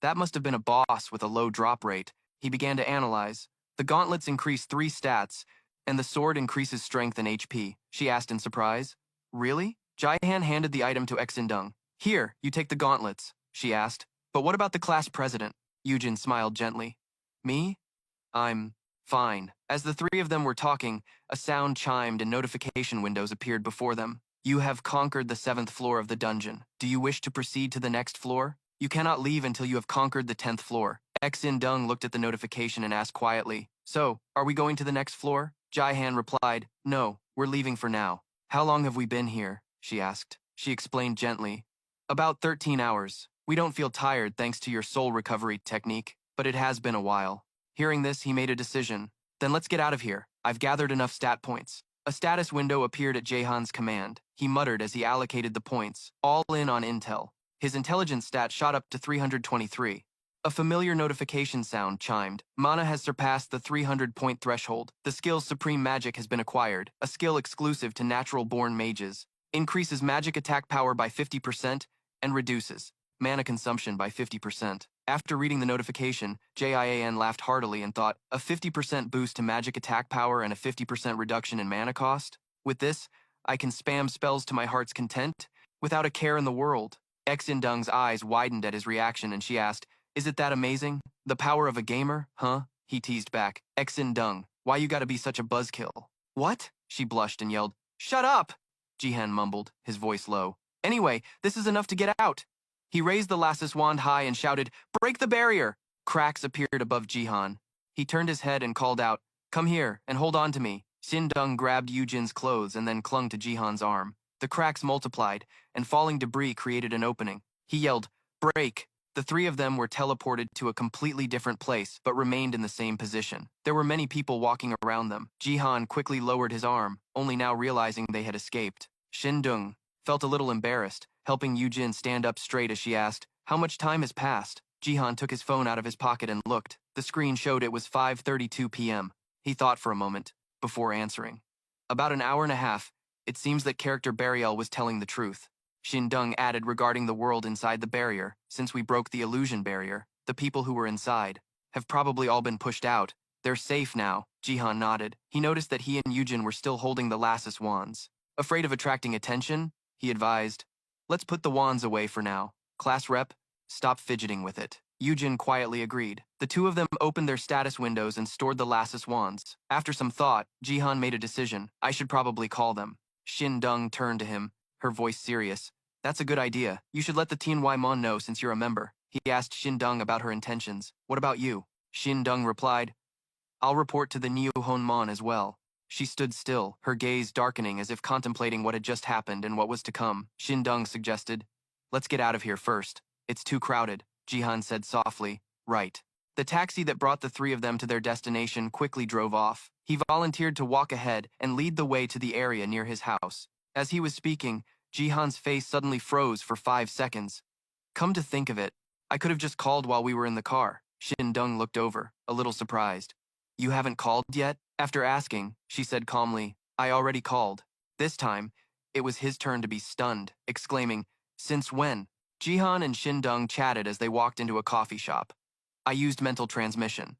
That must have been a boss with a low drop rate. He began to analyze. The gauntlets increase 3 stats, and the sword increases strength and HP. She asked in surprise. "Really?" Jaihan handed the item to Exindung. "Here, you take the gauntlets," she asked. "But what about the class president?" Eugen smiled gently. "Me? I'm fine." As the 3 of them were talking, a sound chimed and notification windows appeared before them. "You have conquered the 7th floor of the dungeon. Do you wish to proceed to the next floor? You cannot leave until you have conquered the 10th floor." Exindung looked at the notification and asked quietly, "So, are we going to the next floor?" Jihan replied, "No, we're leaving for now." "How long have we been here?" she asked. She explained gently. "About 13 hours. We don't feel tired thanks to your soul recovery technique, but it has been a while." Hearing this, he made a decision. "Then let's get out of here. I've gathered enough stat points." A status window appeared at Jahan's command. He muttered as he allocated the points, all in on intel. His intelligence stat shot up to 323. A familiar notification sound chimed. Mana has surpassed the 300-point threshold. The skill Supreme Magic has been acquired, a skill exclusive to natural-born mages. Increases magic attack power by 50% and reduces mana consumption by 50%. After reading the notification, Jian laughed heartily and thought, a 50% boost to magic attack power and a 50% reduction in mana cost? With this, I can spam spells to my heart's content, without a care in the world. Xindung's eyes widened at his reaction and she asked, "Is it that amazing? The power of a gamer, huh?" He teased back. "Xindung, why you gotta be such a buzzkill?" "What?" She blushed and yelled. "Shut up!" Jihan mumbled, his voice low. "Anyway, this is enough to get out." He raised the Lassus wand high and shouted, "Break the barrier!" Cracks appeared above Jihan. He turned his head and called out, "Come here and hold on to me." Xindung grabbed Yujin's clothes and then clung to Jihan's arm. The cracks multiplied, and falling debris created an opening. He yelled, "Break!" The three of them were teleported to a completely different place, but remained in the same position. There were many people walking around them. Jihan quickly lowered his arm, only now realizing they had escaped. Xindung felt a little embarrassed, helping Yujin stand up straight as she asked, "How much time has passed?" Jihan took his phone out of his pocket and looked. The screen showed it was 5:32 p.m. He thought for a moment, before answering. "About an hour and a half. It seems that character Bariel was telling the truth." Xindung added regarding the world inside the barrier. "Since we broke the illusion barrier, the people who were inside have probably all been pushed out. They're safe now." Jihan nodded. He noticed that he and Yujin were still holding the Lassus wands. Afraid of attracting attention, he advised, "Let's put the wands away for now. Class rep, stop fidgeting with it." Yujin quietly agreed. The two of them opened their status windows and stored the Lassus wands. After some thought, Jihan made a decision. "I should probably call them." Xindung turned to him, her voice serious. "That's a good idea. You should let the Tianwai Mon know since you're a member." He asked Xindung about her intentions. "What about you?" Xindung replied, "I'll report to the Niohon Mon as well." She stood still, her gaze darkening as if contemplating what had just happened and what was to come. Xindung suggested, "Let's get out of here first. It's too crowded." Jihan said softly, "Right." The taxi that brought the three of them to their destination quickly drove off. He volunteered to walk ahead and lead the way to the area near his house. As he was speaking, Jihan's face suddenly froze for 5 seconds. "Come to think of it, I could have just called while we were in the car." Xindung looked over, a little surprised. "You haven't called yet?" After asking, she said calmly, "I already called." This time, it was his turn to be stunned, exclaiming, "Since when?" Jihan and Xindung chatted as they walked into a coffee shop. "I used mental transmission."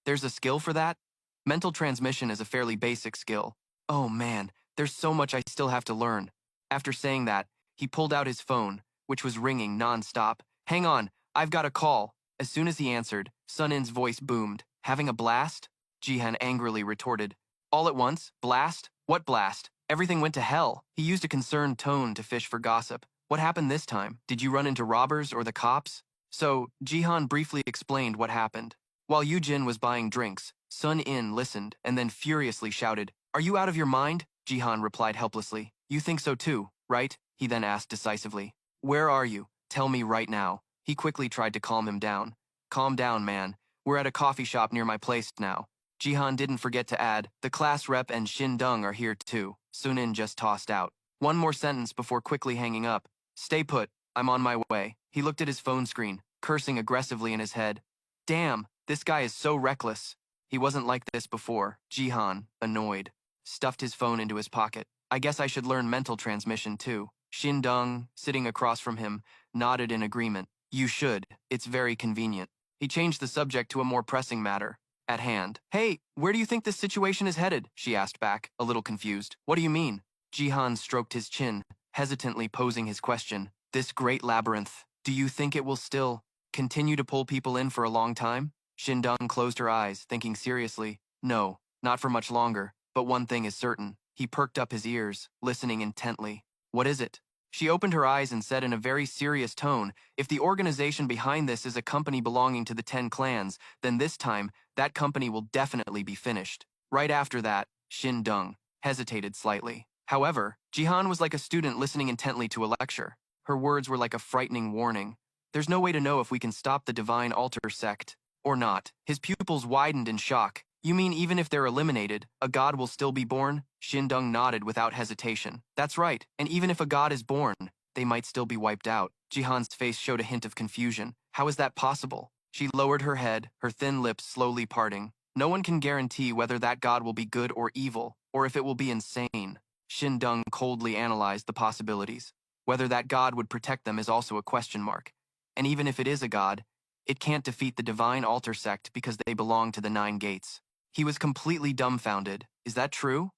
"There's a skill for that?" "Mental transmission is a fairly basic skill." "Oh man, there's so much I still have to learn." After saying that, he pulled out his phone, which was ringing non-stop. "Hang on, I've got a call." As soon as he answered, Sunin's voice boomed. "Having a blast?" Jihan angrily retorted. "All at once? Blast? What blast? Everything went to hell." He used a concerned tone to fish for gossip. "What happened this time? Did you run into robbers or the cops?" So, Jihan briefly explained what happened. While Yujin was buying drinks, Sun In listened and then furiously shouted, "Are you out of your mind?" Jihan replied helplessly. "You think so too, right?" He then asked decisively. "Where are you? Tell me right now." He quickly tried to calm him down. "Calm down, man. We're at a coffee shop near my place now." Jihan didn't forget to add, "The class rep and Xindung are here too." Sunin just tossed out one more sentence before quickly hanging up. "Stay put, I'm on my way." He looked at his phone screen, cursing aggressively in his head. "Damn, this guy is so reckless." He wasn't like this before. Jihan, annoyed, stuffed his phone into his pocket. "I guess I should learn mental transmission too." Xindung, sitting across from him, nodded in agreement. "You should. It's very convenient." He changed the subject to a more pressing matter at hand. "Hey, where do you think this situation is headed?" she asked back, a little confused. "What do you mean?" Jihan stroked his chin, hesitantly posing his question. "This great labyrinth, do you think it will still continue to pull people in for a long time?" Xindung closed her eyes, thinking seriously. "No, not for much longer, but one thing is certain." He perked up his ears, listening intently. "What is it?" She opened her eyes and said in a very serious tone, "If the organization behind this is a company belonging to the 10 clans, then this time, that company will definitely be finished. Right after that, Shin Dung hesitated slightly. However, Jihan was like a student listening intently to a lecture. Her words were like a frightening warning. There's no way to know if we can stop the divine altar sect or not. His pupils widened in shock. You mean even if they're eliminated, a god will still be born? Shin Dung nodded without hesitation. That's right, and even if a god is born, they might still be wiped out. Jihan's face showed a hint of confusion. How is that possible? She lowered her head, her thin lips slowly parting. No one can guarantee whether that god will be good or evil, or if it will be insane. Shin Dung coldly analyzed the possibilities. Whether that god would protect them is also a question mark. And even if it is a god, it can't defeat the divine altar sect because they belong to the 9 gates. He was completely dumbfounded. Is that true?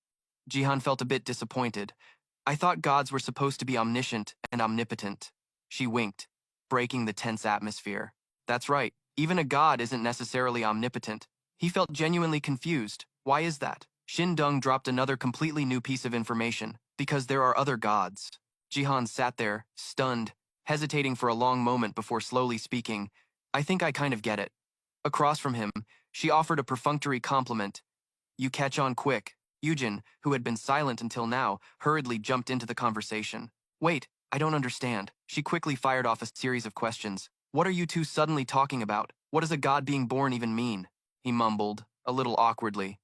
Jihan felt a bit disappointed. I thought gods were supposed to be omniscient and omnipotent. She winked, breaking the tense atmosphere. That's right, even a god isn't necessarily omnipotent. He felt genuinely confused. Why is that? Shin Dung dropped another completely new piece of information. Because there are other gods. Jihan sat there, stunned, hesitating for a long moment before slowly speaking. I think I kind of get it. Across from him, she offered a perfunctory compliment. You catch on quick. Yujin, who had been silent until now, hurriedly jumped into the conversation. Wait, I don't understand. She quickly fired off a series of questions. What are you two suddenly talking about? What does a god being born even mean? He mumbled, a little awkwardly.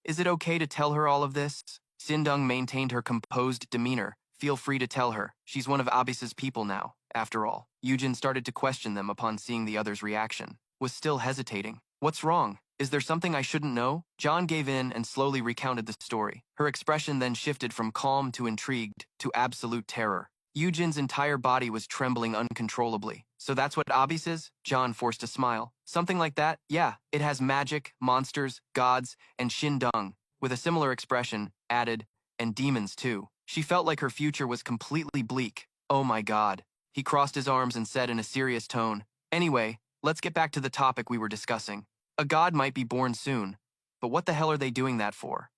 Is it okay to tell her all of this? Sindung maintained her composed demeanor. Feel free to tell her. She's one of Abis's people now, after all. Yujin started to question them upon seeing the other's reaction. Was still hesitating. What's wrong? Is there something I shouldn't know? John gave in and slowly recounted the story. Her expression then shifted from calm to intrigued to absolute terror. Yujin's entire body was trembling uncontrollably. So that's what Abis is? John forced a smile. Something like that? Yeah, it has magic, monsters, gods, and Shindung. With a similar expression, added, and demons too. She felt like her future was completely bleak. Oh my god. He crossed his arms and said in a serious tone, Anyway, let's get back to the topic we were discussing. A god might be born soon, but what the hell are they doing that for?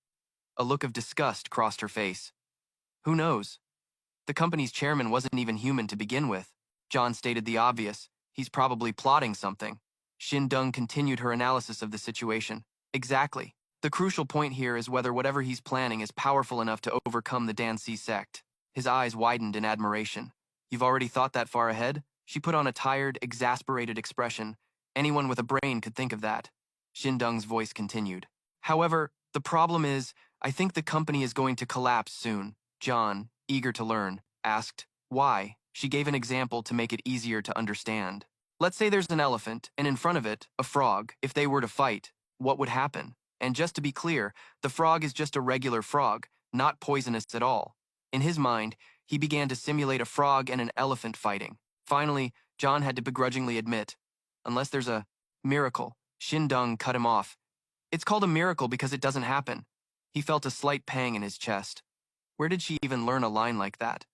A look of disgust crossed her face. Who knows? The company's chairman wasn't even human to begin with. John stated the obvious. He's probably plotting something. Shindung continued her analysis of the situation. Exactly. The crucial point here is whether whatever he's planning is powerful enough to overcome the Dansi sect. His eyes widened in admiration. You've already thought that far ahead? She put on a tired, exasperated expression. Anyone with a brain could think of that. Shindung's voice continued. However, the problem is, I think the company is going to collapse soon. John, eager to learn, asked, why? She gave an example to make it easier to understand. Let's say there's an elephant, and in front of it, a frog. If they were to fight, what would happen? And just to be clear, the frog is just a regular frog, not poisonous at all. In his mind, he began to simulate a frog and an elephant fighting. Finally, John had to begrudgingly admit, unless there's a miracle. Shindung cut him off. It's called a miracle because it doesn't happen. He felt a slight pang in his chest. Where did she even learn a line like that?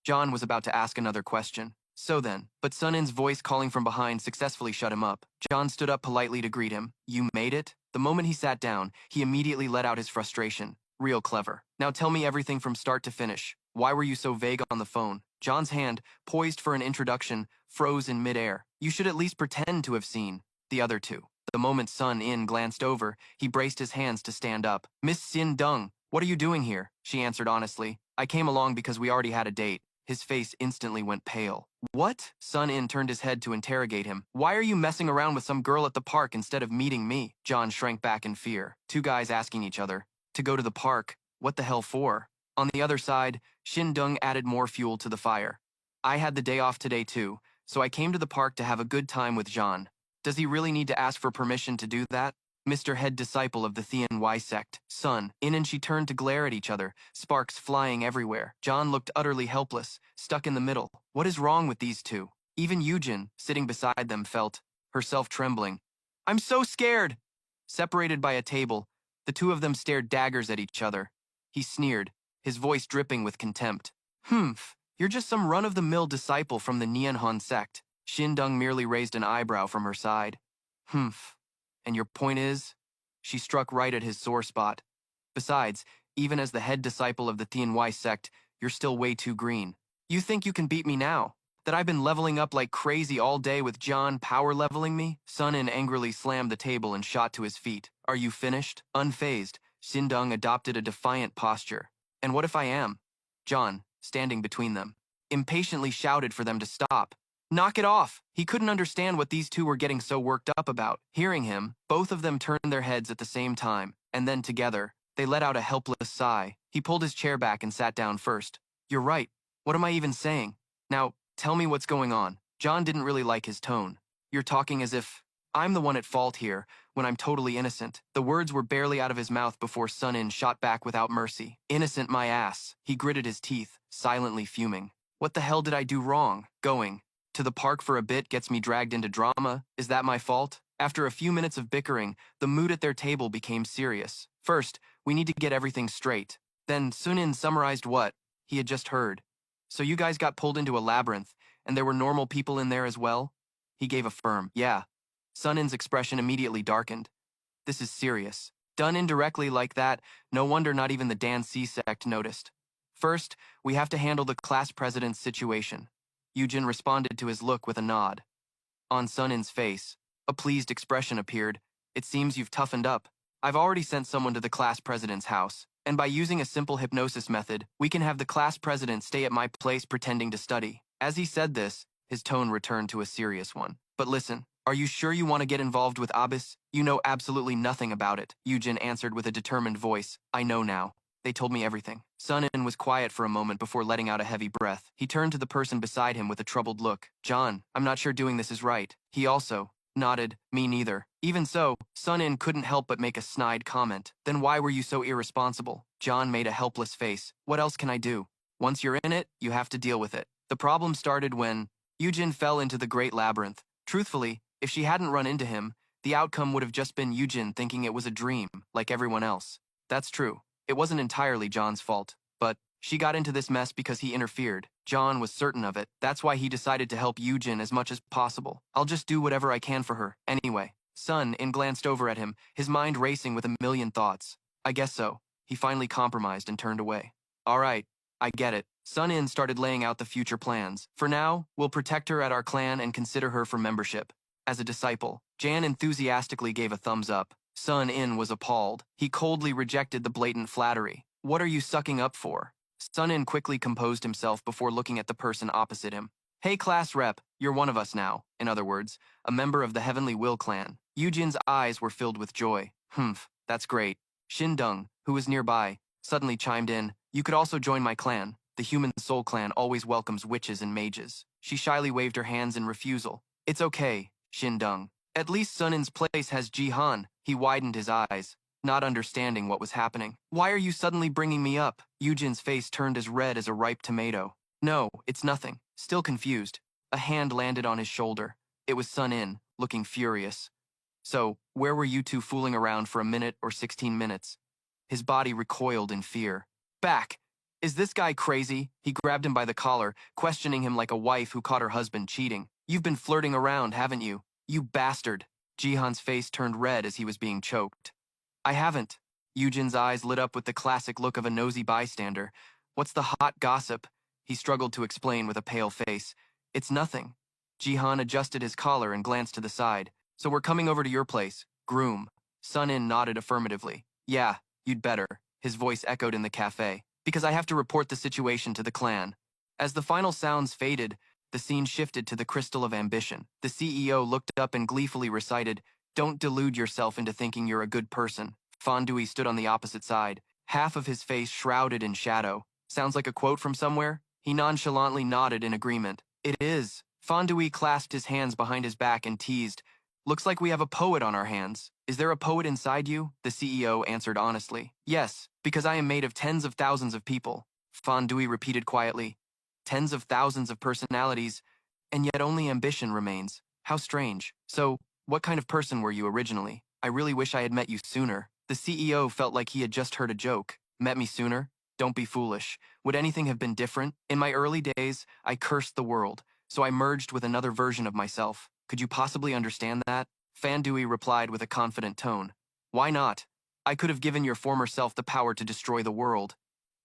John was about to ask another question. So then, but Sun-in's voice calling from behind successfully shut him up. John stood up politely to greet him. You made it? The moment he sat down, he immediately let out his frustration. Real clever. Now tell me everything from start to finish. Why were you so vague on the phone? John's hand, poised for an introduction, froze in midair. You should at least pretend to have seen the other two. The moment Sun-in glanced over, he braced his hands to stand up. Miss Sin-dung, what are you doing here? She answered honestly. I came along because we already had a date. His face instantly went pale. What? Sun-in turned his head to interrogate him. Why are you messing around with some girl at the park instead of meeting me? John shrank back in fear. Two guys asking each other. To go to the park? What the hell for? On the other side, Shindung added more fuel to the fire. I had the day off today too, so I came to the park to have a good time with John. Does he really need to ask for permission to do that? Mr. Head Disciple of the Thean Y sect, Sun-in and she turned to glare at each other, sparks flying everywhere. John looked utterly helpless, stuck in the middle. What is wrong with these two? Even Yujin, sitting beside them, felt herself trembling. I'm so scared! Separated by a table, the two of them stared daggers at each other. He sneered, his voice dripping with contempt. You're just some run-of-the-mill disciple from the Nianhan sect. Shindung merely raised an eyebrow from her side. And your point is? She struck right at his sore spot. Besides, even as the head disciple of the Tian Y sect, you're still way too green. You think you can beat me now? That I've been leveling up like crazy all day with John power leveling me? Sun-in angrily slammed the table and shot to his feet. Are you finished? Unfazed, Xindong adopted a defiant posture. And what if I am? John, standing between them, impatiently shouted for them to stop. Knock it off! He couldn't understand what these two were getting so worked up about. Hearing him, both of them turned their heads at the same time, and then together, they let out a helpless sigh. He pulled his chair back and sat down first. You're right. What am I even saying? Now, tell me what's going on. John didn't really like his tone. You're talking as if I'm the one at fault here, when I'm totally innocent. The words were barely out of his mouth before Sun-In shot back without mercy. Innocent my ass. He gritted his teeth, silently fuming. What the hell did I do wrong? Going to the park for a bit gets me dragged into drama. Is that my fault? After a few minutes of bickering, the mood at their table became serious. First, we need to get everything straight. Then Sun-In summarized what he had just heard. So you guys got pulled into a labyrinth, and there were normal people in there as well? He gave a firm, yeah. Sun-In's expression immediately darkened. This is serious. Done indirectly like that, no wonder not even the Dan C sect noticed. First, we have to handle the class president's situation. Yujin responded to his look with a nod. On Sun-In's face, a pleased expression appeared. It seems you've toughened up. I've already sent someone to the class president's house, and by using a simple hypnosis method, we can have the class president stay at my place pretending to study. As he said this, his tone returned to a serious one. But listen, are you sure you want to get involved with Abyss? You know absolutely nothing about it, Yujin answered with a determined voice. I know now. They told me everything. Sun-In was quiet for a moment before letting out a heavy breath. He turned to the person beside him with a troubled look. John, I'm not sure doing this is right. He also nodded. Me neither. Even so, Sun-In couldn't help but make a snide comment. Then why were you so irresponsible? John made a helpless face. What else can I do? Once you're in it, you have to deal with it. The problem started when Yujin fell into the Great Labyrinth. Truthfully, if she hadn't run into him, the outcome would have just been Yujin thinking it was a dream, like everyone else. That's true. It wasn't entirely John's fault, but she got into this mess because he interfered. John was certain of it. That's why he decided to help Yujin as much as possible. I'll just do whatever I can for her. Anyway, Sun-In glanced over at him, his mind racing with a million thoughts. I guess so. He finally compromised and turned away. All right, I get it. Sun-In started laying out the future plans. For now, we'll protect her at our clan and consider her for membership. As a disciple, Jan enthusiastically gave a thumbs up. Sun-In was appalled. He coldly rejected the blatant flattery. What are you sucking up for? Sun-In quickly composed himself before looking at the person opposite him. Hey class rep, you're one of us now. In other words, a member of the Heavenly Will clan. Yujin's eyes were filled with joy. Humph, that's great. Xindong, who was nearby, suddenly chimed in. You could also join my clan. The Human Soul clan always welcomes witches and mages. She shyly waved her hands in refusal. It's okay, Xindong. At least Sun-In's place has Jihan. He widened his eyes, not understanding what was happening. Why are you suddenly bringing me up? Yujin's face turned as red as a ripe tomato. No, it's nothing. Still confused. A hand landed on his shoulder. It was Sun-In, looking furious. So, where were you two fooling around for a minute or 16 minutes? His body recoiled in fear. Back! Is this guy crazy? He grabbed him by the collar, questioning him like a wife who caught her husband cheating. You've been flirting around, haven't you? You bastard! Jihan's face turned red as he was being choked. I haven't. Yujin's eyes lit up with the classic look of a nosy bystander. What's the hot gossip? He struggled to explain with a pale face. It's nothing. Jihan adjusted his collar and glanced to the side. So we're coming over to your place. Groom. Sun-In nodded affirmatively. Yeah, you'd better. His voice echoed in the cafe. Because I have to report the situation to the clan. As the final sounds faded, the scene shifted to the Crystal of Ambition. The CEO looked up and gleefully recited, Don't delude yourself into thinking you're a good person. Fondui stood on the opposite side, half of his face shrouded in shadow. Sounds like a quote from somewhere? He nonchalantly nodded in agreement. It is. Fondui clasped his hands behind his back and teased, Looks like we have a poet on our hands. Is there a poet inside you? The CEO answered honestly. Yes, because I am made of tens of thousands of people. Fondui repeated quietly. Tens of thousands of personalities, and yet only ambition remains. How strange. So, what kind of person were you originally? I really wish I had met you sooner. The CEO felt like he had just heard a joke. Met me sooner? Don't be foolish. Would anything have been different? In my early days, I cursed the world, so I merged with another version of myself. Could you possibly understand that? Fandui replied with a confident tone. Why not? I could have given your former self the power to destroy the world.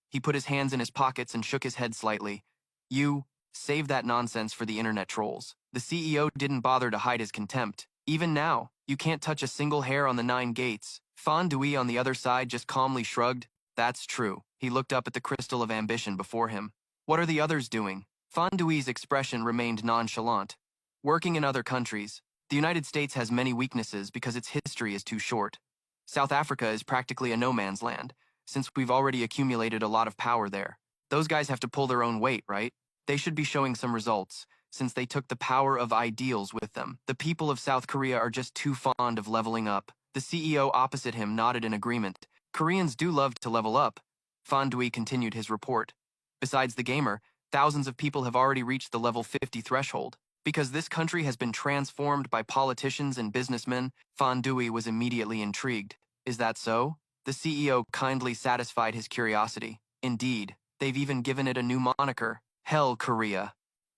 He put his hands in his pockets and shook his head slightly. You, save that nonsense for the internet trolls. The CEO didn't bother to hide his contempt. Even now, you can't touch a single hair on the 9 gates. Fondue on the other side just calmly shrugged. That's true. He looked up at the crystal of ambition before him. What are the others doing? Fondue's expression remained nonchalant. Working in other countries. The United States has many weaknesses because its history is too short. South Africa is practically a no man's land, since we've already accumulated a lot of power there. Those guys have to pull their own weight, right? They should be showing some results, since they took the power of ideals with them. The people of South Korea are just too fond of leveling up. The CEO opposite him nodded in agreement. Koreans do love to level up. Fondue continued his report. Besides the gamer, thousands of people have already reached the level 50 threshold. Because this country has been transformed by politicians and businessmen, Fondue was immediately intrigued. Is that so? The CEO kindly satisfied his curiosity. Indeed, they've even given it a new moniker, Hell Korea.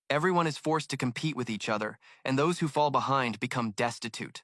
Everyone is forced to compete with each other, and those who fall behind become destitute.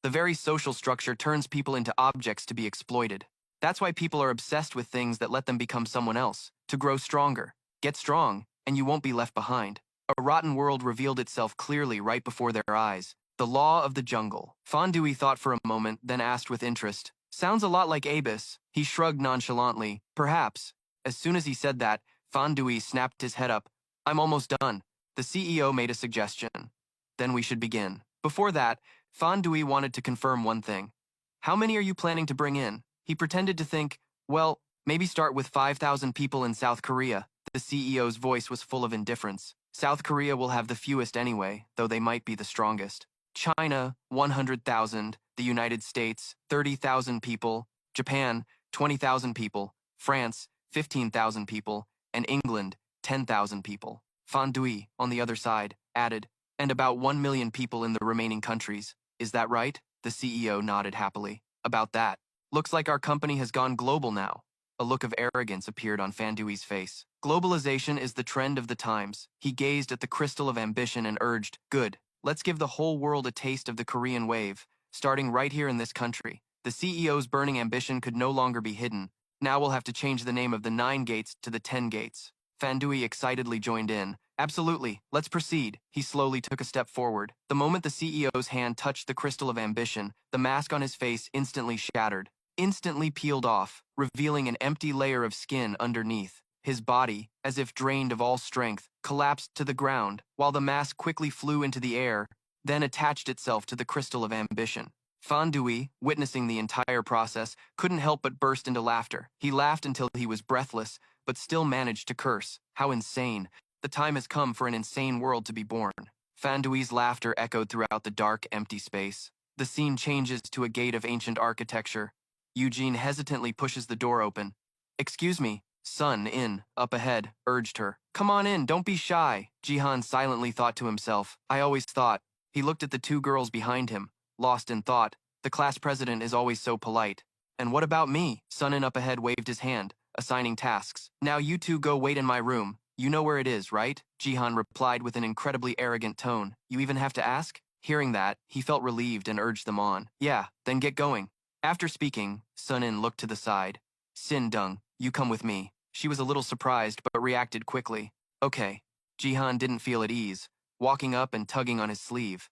The very social structure turns people into objects to be exploited. That's why people are obsessed with things that let them become someone else, to grow stronger. Get strong, and you won't be left behind. A rotten world revealed itself clearly right before their eyes. The law of the jungle. Fondue thought for a moment, then asked with interest. Sounds a lot like Abyss. He shrugged nonchalantly. Perhaps. As soon as he said that, Fondue snapped his head up. I'm almost done. The CEO made a suggestion. Then we should begin. Before that, Fondue wanted to confirm one thing. How many are you planning to bring in? He pretended to think, well, maybe start with 5,000 people in South Korea. The CEO's voice was full of indifference. South Korea will have the fewest anyway, though they might be the strongest. China, 100,000. The United States, 30,000 people. Japan, 20,000 people. France, 15,000 people. And England, 10,000 people. Fondue, on the other side, added, and about 1 million people in the remaining countries. Is that right? The CEO nodded happily. About that. Looks like our company has gone global now. A look of arrogance appeared on Fondue's face. Globalization is the trend of the times. He gazed at the crystal of ambition and urged, good, let's give the whole world a taste of the Korean wave, starting right here in this country. The CEO's burning ambition could no longer be hidden. Now we'll have to change the name of the 9 gates to the 10 gates. Fondue excitedly joined in. Absolutely, let's proceed. He slowly took a step forward. The moment the CEO's hand touched the crystal of ambition, the mask on his face instantly shattered, instantly peeled off, revealing an empty layer of skin underneath. His body, as if drained of all strength, collapsed to the ground, while the mask quickly flew into the air, then attached itself to the crystal of ambition. Fondue, witnessing the entire process, couldn't help but burst into laughter. He laughed until he was breathless, but still managed to curse. How insane. The time has come for an insane world to be born. Fondue's laughter echoed throughout the dark, empty space. The scene changes to a gate of ancient architecture. Eugene hesitantly pushes the door open. Excuse me, son, in, up ahead, urged her. Come on in, don't be shy, Jihan silently thought to himself. I always thought. He looked at the 2 girls behind him, lost in thought. The class president is always so polite. And what about me? Son in up ahead waved his hand, assigning tasks. Now you 2 go wait in my room. You know where it is, right? Jihan replied with an incredibly arrogant tone. You even have to ask? Hearing that, he felt relieved and urged them on. Yeah, then get going. After speaking, Sun-in looked to the side. Sin-dung, you come with me. She was a little surprised but reacted quickly. Okay. Jihan didn't feel at ease, walking up and tugging on his sleeve.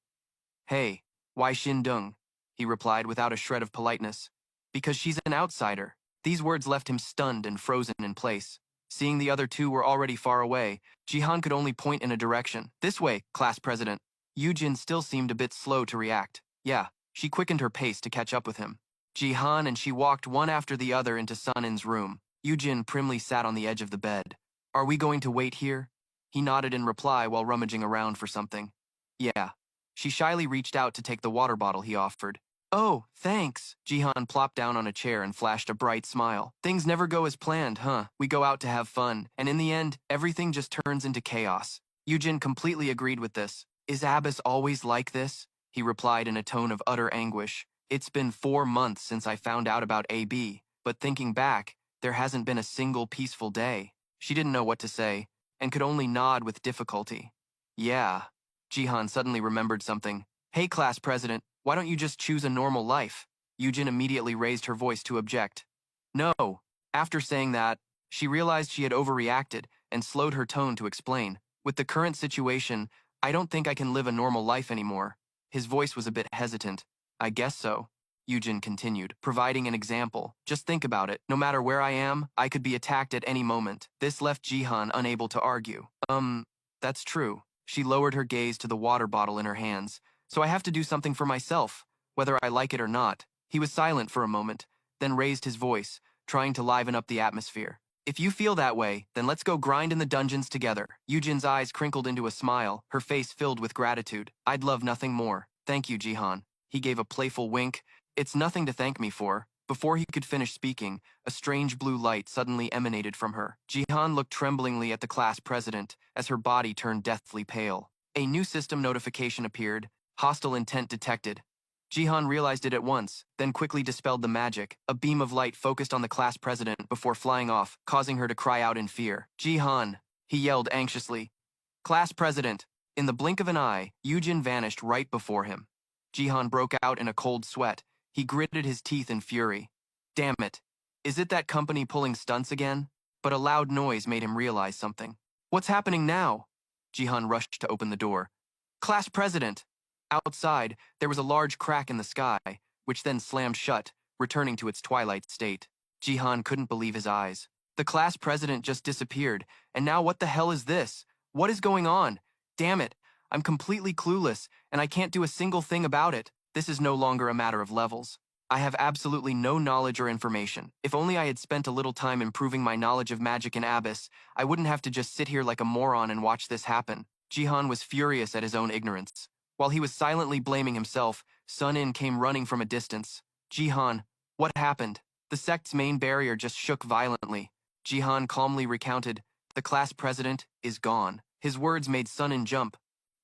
Hey, why Shin-dung? He replied without a shred of politeness. Because she's an outsider. These words left him stunned and frozen in place. Seeing the other 2 were already far away, Jihan could only point in a direction. This way, class president. Yujin still seemed a bit slow to react. Yeah, she quickened her pace to catch up with him. Jihan and she walked one after the other into Sun-in's room. Yujin primly sat on the edge of the bed. Are we going to wait here? He nodded in reply while rummaging around for something. Yeah. She shyly reached out to take the water bottle he offered. Oh, thanks. Jihan plopped down on a chair and flashed a bright smile. Things never go as planned, huh? We go out to have fun, and in the end, everything just turns into chaos. Yujin completely agreed with this. Is Abbas always like this? He replied in a tone of utter anguish. It's been 4 months since I found out about AB, but thinking back, there hasn't been a single peaceful day. She didn't know what to say, and could only nod with difficulty. Yeah. Jihan suddenly remembered something. Hey, class president, why don't you just choose a normal life? Yujin immediately raised her voice to object. No. After saying that, she realized she had overreacted and slowed her tone to explain. With the current situation, I don't think I can live a normal life anymore. His voice was a bit hesitant. I guess so. Yujin continued, providing an example. Just think about it. No matter where I am, I could be attacked at any moment. This left Jihan unable to argue. That's true. She lowered her gaze to the water bottle in her hands. So I have to do something for myself, whether I like it or not. He was silent for a moment, then raised his voice, trying to liven up the atmosphere. If you feel that way, then let's go grind in the dungeons together. Yujin's eyes crinkled into a smile, her face filled with gratitude. I'd love nothing more. Thank you, Jihan. He gave a playful wink. It's nothing to thank me for. Before he could finish speaking, a strange blue light suddenly emanated from her. Jihan looked tremblingly at the class president as her body turned deathly pale. A new system notification appeared. Hostile intent detected. Jihan realized it at once, then quickly dispelled the magic. A beam of light focused on the class president before flying off, causing her to cry out in fear. Jihan, he yelled anxiously. Class president. In the blink of an eye, Yujin vanished right before him. Jihan broke out in a cold sweat. He gritted his teeth in fury. Damn it. Is it that company pulling stunts again? But a loud noise made him realize something. What's happening now? Jihan rushed to open the door. Class president. Outside, there was a large crack in the sky, which then slammed shut, returning to its twilight state. Jihan couldn't believe his eyes. The class president just disappeared, and now what the hell is this? What is going on? Damn it, I'm completely clueless, and I can't do a single thing about it. This is no longer a matter of levels. I have absolutely no knowledge or information. If only I had spent a little time improving my knowledge of magic in Abyss, I wouldn't have to just sit here like a moron and watch this happen. Jihan was furious at his own ignorance. While he was silently blaming himself, Sun In came running from a distance. Jihan, what happened? The sect's main barrier just shook violently. Jihan calmly recounted, the class president is gone. His words made Sun In jump.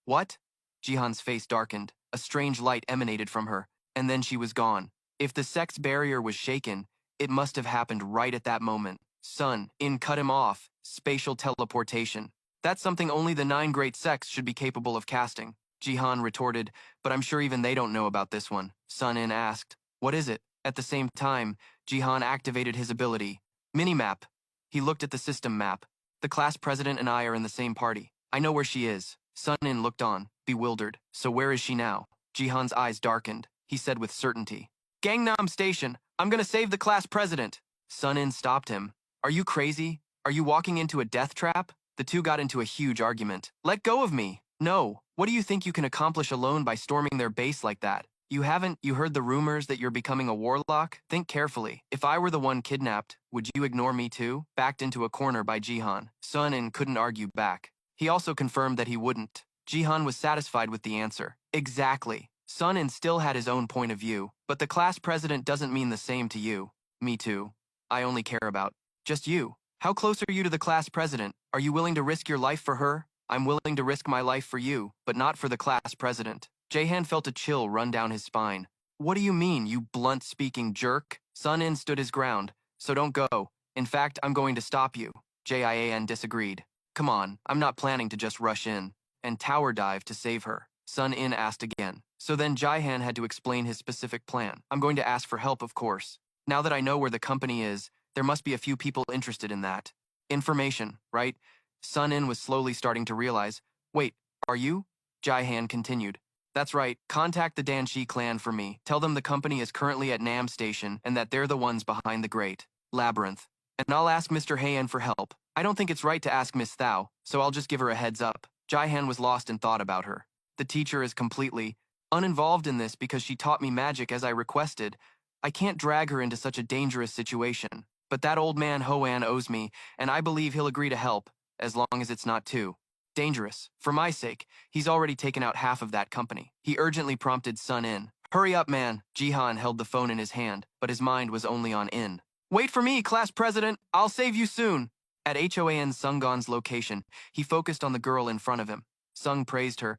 What? Jihan's face darkened. A strange light emanated from her, and then she was gone. If the sect's barrier was shaken, it must have happened right at that moment. Sun In cut him off. Spatial teleportation. That's something only the 9 great sects should be capable of casting. Jihan retorted, but I'm sure even they don't know about this one. Sun In asked, what is it? At the same time, Jihan activated his ability. Minimap. He looked at the system map. The class president and I are in the same party. I know where she is. Sun In looked on, bewildered. So where is she now? Jihan's eyes darkened. He said with certainty, Gangnam Station. I'm gonna save the class president. Sun In stopped him. Are you crazy? Are you walking into a death trap? The two got into a huge argument. Let go of me. No. What do you think you can accomplish alone by storming their base like that? You heard the rumors that you're becoming a warlock? Think carefully. If I were the one kidnapped, would you ignore me too? Backed into a corner by Jihan. Sun In couldn't argue back. He also confirmed that he wouldn't. Jihan was satisfied with the answer. Exactly. Sun In still had his own point of view, but the class president doesn't mean the same to you. Me too. I only care about just you. How close are you to the class president? Are you willing to risk your life for her? I'm willing to risk my life for you, but not for the class president. Jahan felt a chill run down his spine. What do you mean, you blunt-speaking jerk? Sun In stood his ground. So don't go. In fact, I'm going to stop you. Jian disagreed. Come on, I'm not planning to just rush in and tower dive to save her. Sun In asked again. So then Jihan had to explain his specific plan. I'm going to ask for help, of course. Now that I know where the company is, there must be a few people interested in that. Information, right? Sun In was slowly starting to realize. Wait, are you? Jihan continued. That's right, contact the Danshi clan for me. Tell them the company is currently at Nam Station and that they're the ones behind the Great Labyrinth. And I'll ask Mr. Heian for help. I don't think it's right to ask Miss Thao, so I'll just give her a heads up. Jihan was lost in thought about her. The teacher is completely uninvolved in this because she taught me magic as I requested. I can't drag her into such a dangerous situation. But that old man Hoan owes me, and I believe he'll agree to help, as long as it's not too dangerous. For my sake, he's already taken out half of that company. He urgently prompted Sun In. Hurry up, man. Jihan held the phone in his hand, but his mind was only on In. Wait for me, class president. I'll save you soon. At Hoan Sunggon's location, he focused on the girl in front of him. Sung praised her.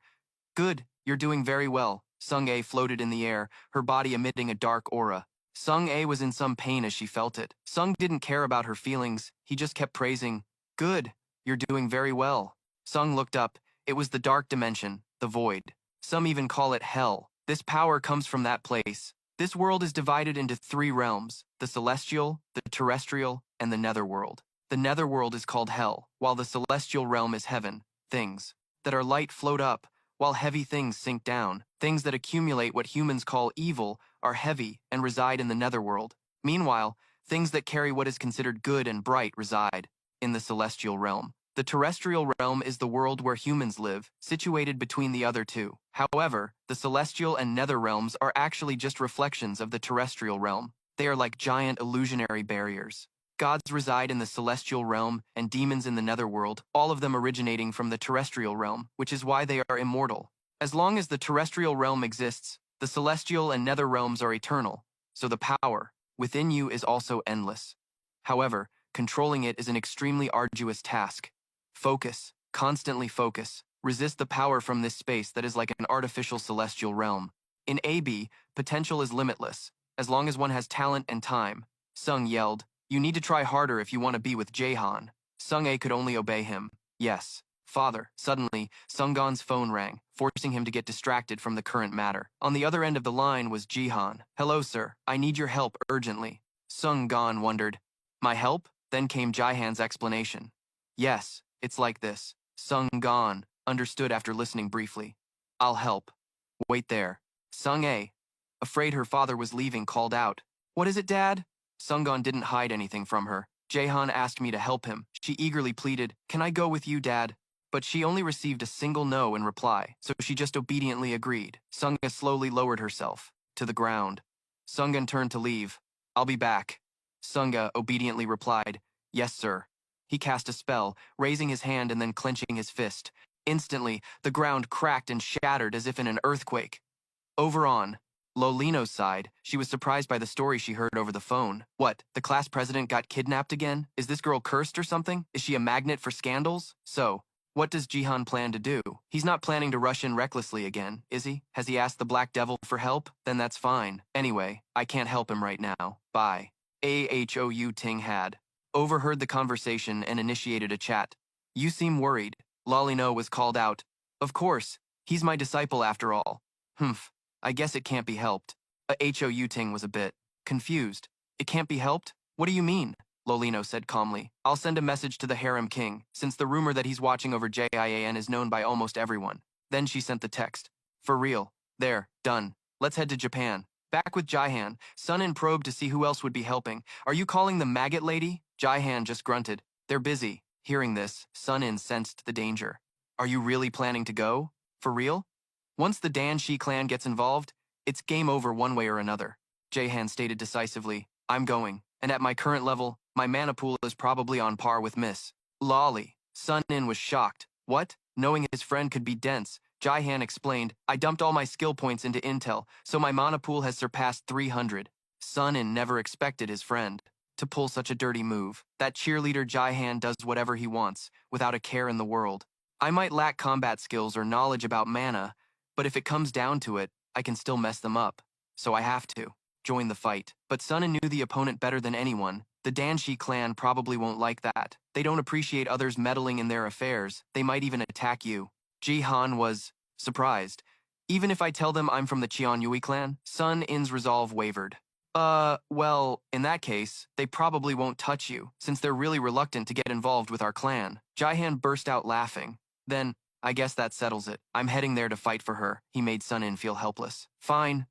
Good, you're doing very well. Sung-A floated in the air, her body emitting a dark aura. Sung-A was in some pain as she felt it. Sung didn't care about her feelings. He just kept praising. Good, you're doing very well. Sung looked up. It was the dark dimension, the void. Some even call it hell. This power comes from that place. This world is divided into 3 realms, the celestial, the terrestrial, and the netherworld. The netherworld is called hell, while the celestial realm is heaven. Things that are light float up, while heavy things sink down. Things that accumulate what humans call evil are heavy and reside in the netherworld. Meanwhile, things that carry what is considered good and bright reside in the celestial realm. The terrestrial realm is the world where humans live, situated between the other two. However, the celestial and nether realms are actually just reflections of the terrestrial realm. They are like giant illusionary barriers. Gods reside in the celestial realm and demons in the netherworld, all of them originating from the terrestrial realm, which is why they are immortal. As long as the terrestrial realm exists, the celestial and nether realms are eternal, so the power within you is also endless. However, controlling it is an extremely arduous task. Focus, constantly focus. Resist the power from this space that is like an artificial celestial realm. In AB, potential is limitless, as long as one has talent and time. Sung yelled, "You need to try harder if you want to be with Jaehan." Sung-ae could only obey him. "Yes, father." Suddenly, Sung-gan's phone rang, forcing him to get distracted from the current matter. On the other end of the line was Jihan. "Hello, sir. I need your help urgently." Sung-gan wondered. "My help?" Then came Jihan's explanation. "Yes, it's like this." Sung-gan understood after listening briefly. "I'll help. Wait there." Sung-ae, afraid her father was leaving, called out. "What is it, Dad?" Sung-gan didn't hide anything from her. "Jaehan asked me to help him." She eagerly pleaded, "Can I go with you, Dad?" But she only received a single no in reply, so she just obediently agreed. Sung-ga slowly lowered herself to the ground. Sung-gan turned to leave. "I'll be back." Sung-ga obediently replied, "Yes, sir." He cast a spell, raising his hand and then clenching his fist. Instantly, the ground cracked and shattered as if in an earthquake. Over on Lolino's side, she was surprised by the story she heard over the phone. What, the class president got kidnapped again? Is this girl cursed or something? Is she a magnet for scandals? So, what does Jihan plan to do? He's not planning to rush in recklessly again, is he? Has he asked the Black Devil for help? Then that's fine. Anyway, I can't help him right now. Bye. Ahou Ting had overheard the conversation and initiated a chat. "You seem worried." Lolino was called out. "Of course, he's my disciple after all." "Humph. I guess it can't be helped." Hou Ting was a bit confused. "It can't be helped? What do you mean?" Lolino said calmly. "I'll send a message to the Harem King, since the rumor that he's watching over Jian is known by almost everyone." Then she sent the text. "For real. There, done. Let's head to Japan." Back with Jihan, Sun-in probed to see who else would be helping. "Are you calling the maggot lady?" Jihan just grunted. "They're busy." Hearing this, Sun-in sensed the danger. "Are you really planning to go? For real?" "Once the Dan-shi clan gets involved, it's game over one way or another." Jaehan stated decisively. "I'm going, and at my current level, my mana pool is probably on par with Miss Lolly." Sun-in was shocked. What? Knowing his friend could be dense, Jaehan explained, "I dumped all my skill points into Intel, so my mana pool has surpassed 300. Sun-in never expected his friend to pull such a dirty move. That cheerleader Jaehan does whatever he wants, without a care in the world. I might lack combat skills or knowledge about mana, but if it comes down to it, I can still mess them up. So I have to join the fight." But Sun-in knew the opponent better than anyone. The Danshi clan probably won't like that. They don't appreciate others meddling in their affairs. They might even attack you. Jihan was surprised. "Even if I tell them I'm from the Qianyui clan?" Sun-in's resolve wavered. Well, in that case, they probably won't touch you, since they're really reluctant to get involved with our clan." Jihan burst out laughing. Then, "I guess that settles it. I'm heading there to fight for her." He made Sun-in feel helpless. Fine,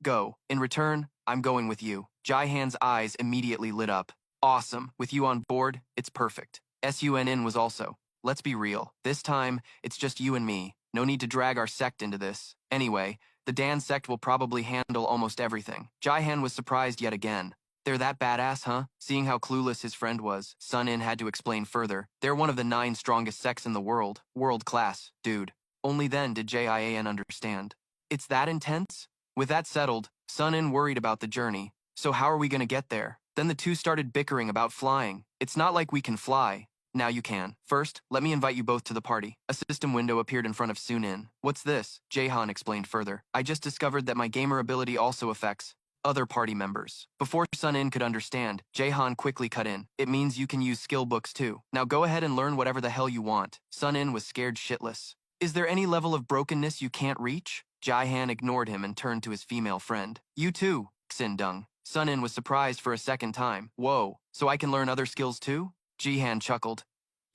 go. In return, I'm going with you." Jihan's eyes immediately lit up. "Awesome. With you on board, it's perfect." Sunn was also. "Let's be real. This time, it's just you and me. No need to drag our sect into this. Anyway, the Dan sect will probably handle almost everything." Jihan was surprised yet again. "They're that badass, huh?" Seeing how clueless his friend was, Sun-in had to explain further. "They're one of the 9 strongest sects in the world. World class, dude." Only then did Jian understand. "It's that intense?" With that settled, Sun-in worried about the journey. "So how are we gonna get there?" Then the two started bickering about flying. "It's not like we can fly." "Now you can. First, let me invite you both to the party." A system window appeared in front of Sun-in. "What's this?" Jaehan explained further. "I just discovered that my gamer ability also affects other party members." Before Sun-in could understand, Jaehan quickly cut in. "It means you can use skill books too. Now go ahead and learn whatever the hell you want." Sun-in was scared shitless. "Is there any level of brokenness you can't reach?" Jaehan ignored him and turned to his female friend. "You too, Xindung." Sun-in was surprised for a second time. "Whoa, so I can learn other skills too?" Jihan chuckled.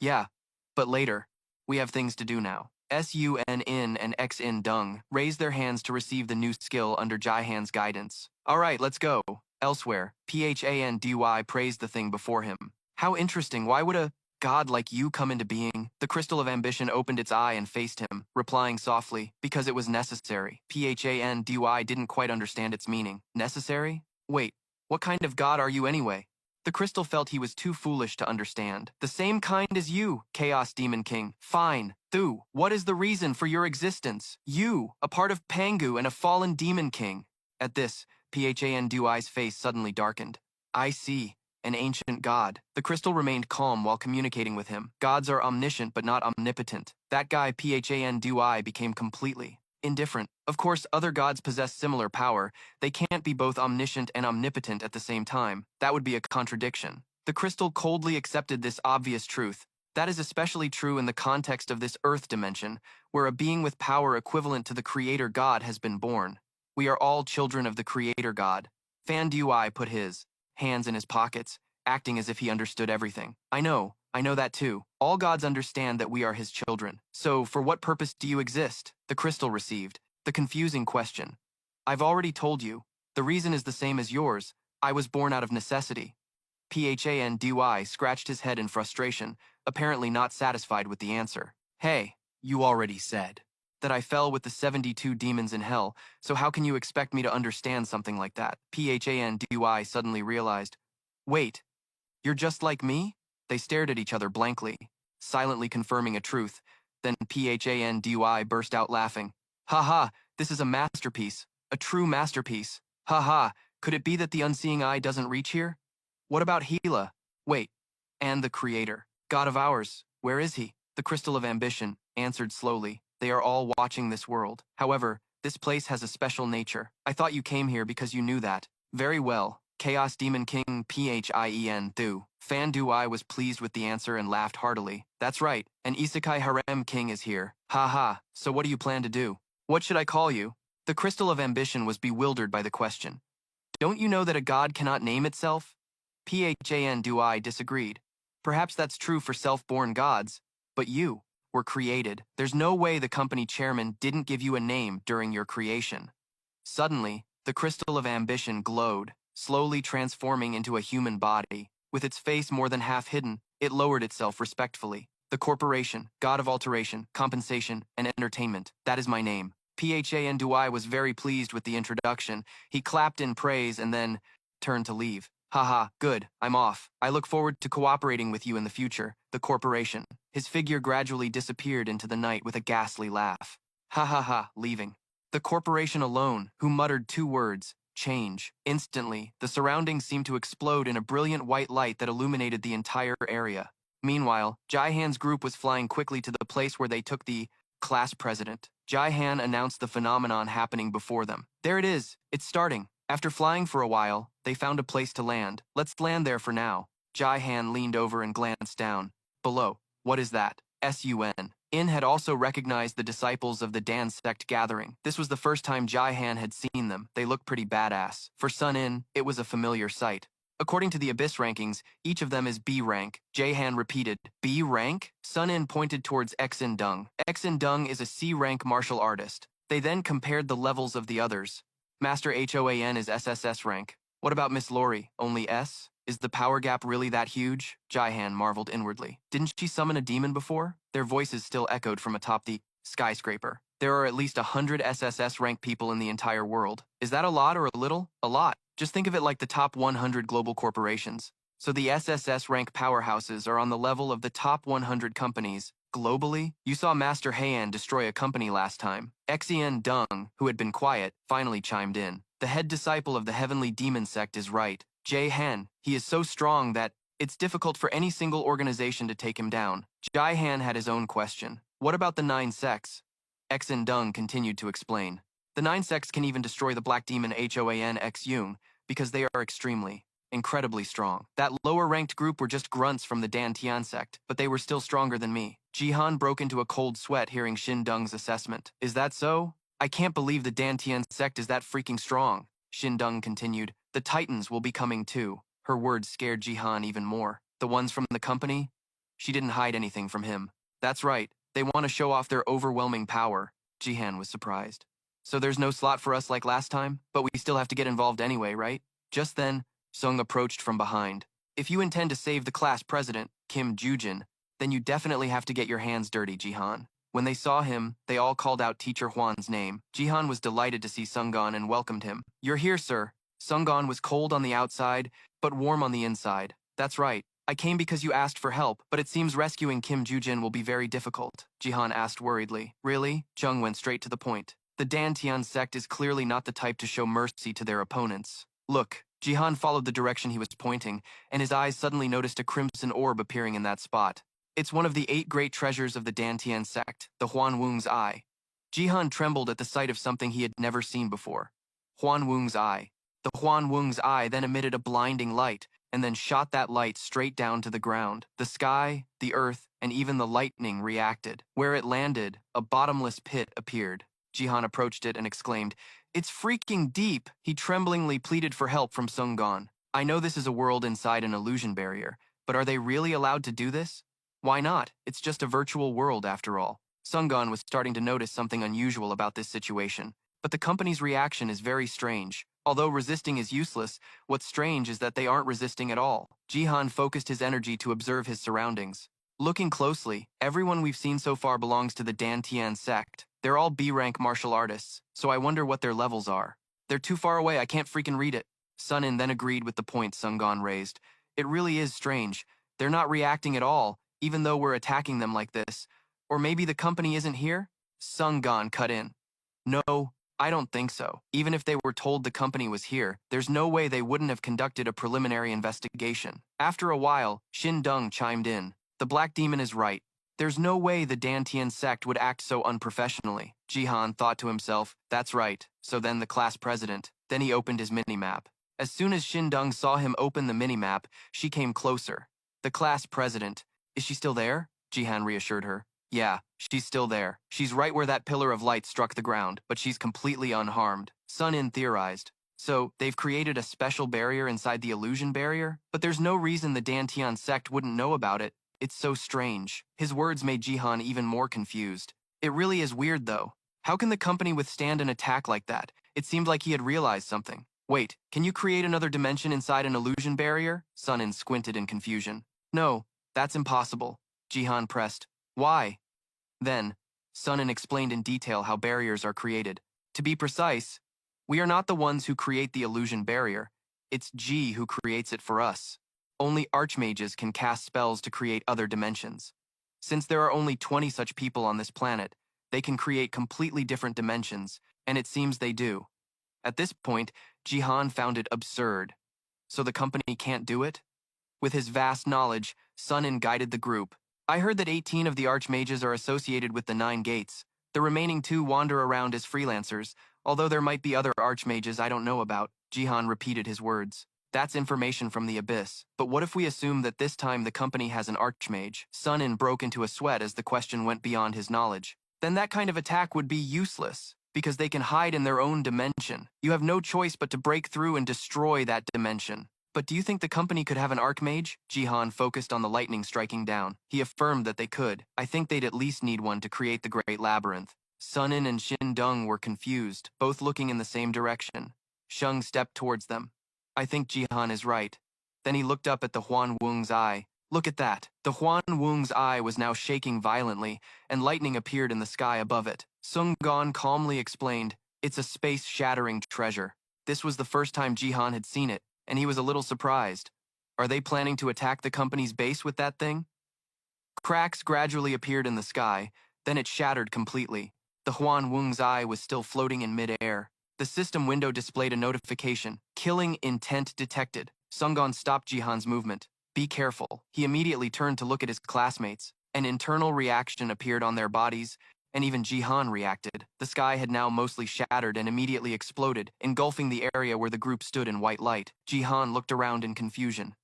"Yeah, but later. We have things to do now." Sun In and X In Dung raised their hands to receive the new skill under Jaihan's guidance. Alright, let's go. Elsewhere, Phandy praised the thing before him. How interesting, why would a god like you come into being? The crystal of ambition opened its eye and faced him, replying softly, because it was necessary. Phandy didn't quite understand its meaning. Necessary? Wait, what kind of god are you anyway? The crystal felt he was too foolish to understand. The same kind as you, Chaos Demon King. Fine. Thu, what is the reason for your existence? You, a part of Pangu and a fallen Demon King. At this, Phandy's face suddenly darkened. I see. An ancient god. The crystal remained calm while communicating with him. Gods are omniscient but not omnipotent. That guy Phandy became completely indifferent. Of course, other gods possess similar power. They can't be both omniscient and omnipotent at the same time. That would be a contradiction. The crystal coldly accepted this obvious truth. That is especially true in the context of this Earth dimension, where a being with power equivalent to the Creator God has been born. We are all children of the Creator God. Phandy put his hands in his pockets, acting as if he understood everything. I know that too. All gods understand that we are his children. So, for what purpose do you exist? The crystal received the confusing question. I've already told you. The reason is the same as yours. I was born out of necessity. Phandy scratched his head in frustration, apparently not satisfied with the answer. Hey, you already said that I fell with the 72 demons in hell, so how can you expect me to understand something like that? Phandy suddenly realized. Wait, you're just like me? They stared at each other blankly, silently confirming a truth. Then Phandy burst out laughing. Ha, this is a masterpiece, a true masterpiece. Ha, could it be that the unseeing eye doesn't reach here? What about Hela? Wait, and the Creator, God of ours, where is he? The crystal of ambition answered slowly. They are all watching this world. However, this place has a special nature. I thought you came here because you knew that. Very well. Chaos Demon King Phen Thu. Phandy was pleased with the answer and laughed heartily. That's right, an Isekai Harem King is here. Ha, so what do you plan to do? What should I call you? The crystal of ambition was bewildered by the question. Don't you know that a god cannot name itself? Phandy disagreed. Perhaps that's true for self-born gods, but you were created. There's no way the company chairman didn't give you a name during your creation. Suddenly, the crystal of ambition glowed, slowly transforming into a human body. With its face more than half hidden, it lowered itself respectfully. The corporation, god of alteration, compensation, and entertainment. That is my name. Phandy was very pleased with the introduction. He clapped in praise and then turned to leave. Haha, good, I'm off. I look forward to cooperating with you in the future. The corporation. His figure gradually disappeared into the night with a ghastly laugh. Ha, leaving. The corporation alone, who muttered 2 words, change. Instantly, the surroundings seemed to explode in a brilliant white light that illuminated the entire area. Meanwhile, Jaihan's group was flying quickly to the place where they took the class president. Jaihan announced the phenomenon happening before them. There it is. It's starting. After flying for a while, they found a place to land. Let's land there for now. Jaihan leaned over and glanced down. Below. What is that? Sun. In had also recognized the disciples of the Dan sect gathering. This was the first time Jaihan had seen them. They looked pretty badass. For Sun In, it was a familiar sight. According to the Abyss rankings, each of them is B rank. Jaihan repeated, B rank? Sun In pointed towards X In Dung. X In Dung is a C rank martial artist. They then compared the levels of the others. Master Hoan is SSS rank. What about Miss Lori? Only S? Is the power gap really that huge? Jaihan marveled inwardly. Didn't she summon a demon before? Their voices still echoed from atop the skyscraper. There are at least 100 SSS rank people in the entire world. Is that a lot or a little? A lot. Just think of it like the top 100 global corporations. So the SSS rank powerhouses are on the level of the top 100 companies. Globally, you saw Master Heian destroy a company last time. Xen Dung, who had been quiet, finally chimed in. The head disciple of the heavenly demon sect is right. Jaihan, he is so strong that it's difficult for any single organization to take him down. Jaihan had his own question. What about the 9 sects? Xen Dung continued to explain. The 9 sects can even destroy the black demon Hoan X Yung because they are incredibly strong. That lower-ranked group were just grunts from the Dan Tian sect, but they were still stronger than me. Jihan broke into a cold sweat hearing Shin Dung's assessment. Is that so? I can't believe the Dan Tian sect is that freaking strong. Shin Dung continued. The Titans will be coming too. Her words scared Jihan even more. The ones from the company? She didn't hide anything from him. That's right. They want to show off their overwhelming power. Jihan was surprised. So there's no slot for us like last time, but we still have to get involved anyway, right? Just then, Sung approached from behind. If you intend to save the class president, Kim Jujin, then you definitely have to get your hands dirty, Jihan. When they saw him, they all called out Teacher Hwan's name. Jihan was delighted to see Sunggon and welcomed him. You're here, sir. Sunggon was cold on the outside, but warm on the inside. That's right. I came because you asked for help, but it seems rescuing Kim Jujin will be very difficult, Jihan asked worriedly. Really? Jung went straight to the point. The Dantian sect is clearly not the type to show mercy to their opponents. Look, Jihan followed the direction he was pointing, and his eyes suddenly noticed a crimson orb appearing in that spot. It's one of the 8 great treasures of the Dantian sect, the Huan Wung's Eye. Jihan trembled at the sight of something he had never seen before. Huan Wung's Eye. The Huan Wung's Eye then emitted a blinding light, and then shot that light straight down to the ground. The sky, the earth, and even the lightning reacted. Where it landed, a bottomless pit appeared. Jihan approached it and exclaimed, "It's freaking deep!" He tremblingly pleaded for help from Sunggon. I know this is a world inside an illusion barrier, but are they really allowed to do this? Why not? It's just a virtual world after all. Sunggon was starting to notice something unusual about this situation, but the company's reaction is very strange. Although resisting is useless, what's strange is that they aren't resisting at all. Jihan focused his energy to observe his surroundings. Looking closely, everyone we've seen so far belongs to the Dantian sect. They're all B-rank martial artists, so I wonder what their levels are. They're too far away, I can't freaking read it. Sunin then agreed with the point Sunggon raised. It really is strange. They're not reacting at all, even though we're attacking them like this. Or maybe the company isn't here? Sunggon cut in. No, I don't think so. Even if they were told the company was here, there's no way they wouldn't have conducted a preliminary investigation. After a while, Shin Dung chimed in. The Black Demon is right. There's no way the Dantian sect would act so unprofessionally. Jihan thought to himself, that's right, so then the class president. Then he opened his minimap. As soon as Shin Dung saw him open the minimap, she came closer. The class president. Is she still there? Jihan reassured her. Yeah, she's still there. She's right where that pillar of light struck the ground, but she's completely unharmed. Sunin theorized. So, they've created a special barrier inside the illusion barrier? But there's no reason the Dantian sect wouldn't know about it. It's so strange. His words made Jihan even more confused. It really is weird, though. How can the company withstand an attack like that? It seemed like he had realized something. Wait, can you create another dimension inside an illusion barrier? Sunin squinted in confusion. No, that's impossible. Jihan pressed. Why? Then, Sunin explained in detail how barriers are created. To be precise, we are not the ones who create the illusion barrier. It's G who creates it for us. Only archmages can cast spells to create other dimensions. Since there are only 20 such people on this planet, they can create completely different dimensions, and it seems they do. At this point, Jihan found it absurd. So the company can't do it? With his vast knowledge, Sunin guided the group. I heard that 18 of the archmages are associated with the 9 gates. The remaining 2 wander around as freelancers, although there might be other archmages I don't know about. Jihan repeated his words. That's information from the abyss. But what if we assume that this time the company has an archmage? Sunin broke into a sweat as the question went beyond his knowledge. Then that kind of attack would be useless, because they can hide in their own dimension. You have no choice but to break through and destroy that dimension. But do you think the company could have an archmage? Jihan focused on the lightning striking down. He affirmed that they could. I think they'd at least need one to create the Great Labyrinth. Sunin and Shin Dung were confused, both looking in the same direction. Shung stepped towards them. I think Jihan is right. Then he looked up at the Huan Wung's Eye. Look at that. The Huan Wung's Eye was now shaking violently, and lightning appeared in the sky above it. Sunggon calmly explained, it's a space-shattering treasure. This was the first time Jihan had seen it, and he was a little surprised. Are they planning to attack the company's base with that thing? Cracks gradually appeared in the sky, then it shattered completely. The Huan Wung's Eye was still floating in mid-air. The system window displayed a notification. Killing intent detected. Sunggon stopped Jihan's movement. Be careful. He immediately turned to look at his classmates. An internal reaction appeared on their bodies, and even Jihan reacted. The sky had now mostly shattered and immediately exploded, engulfing the area where the group stood in white light. Jihan looked around in confusion.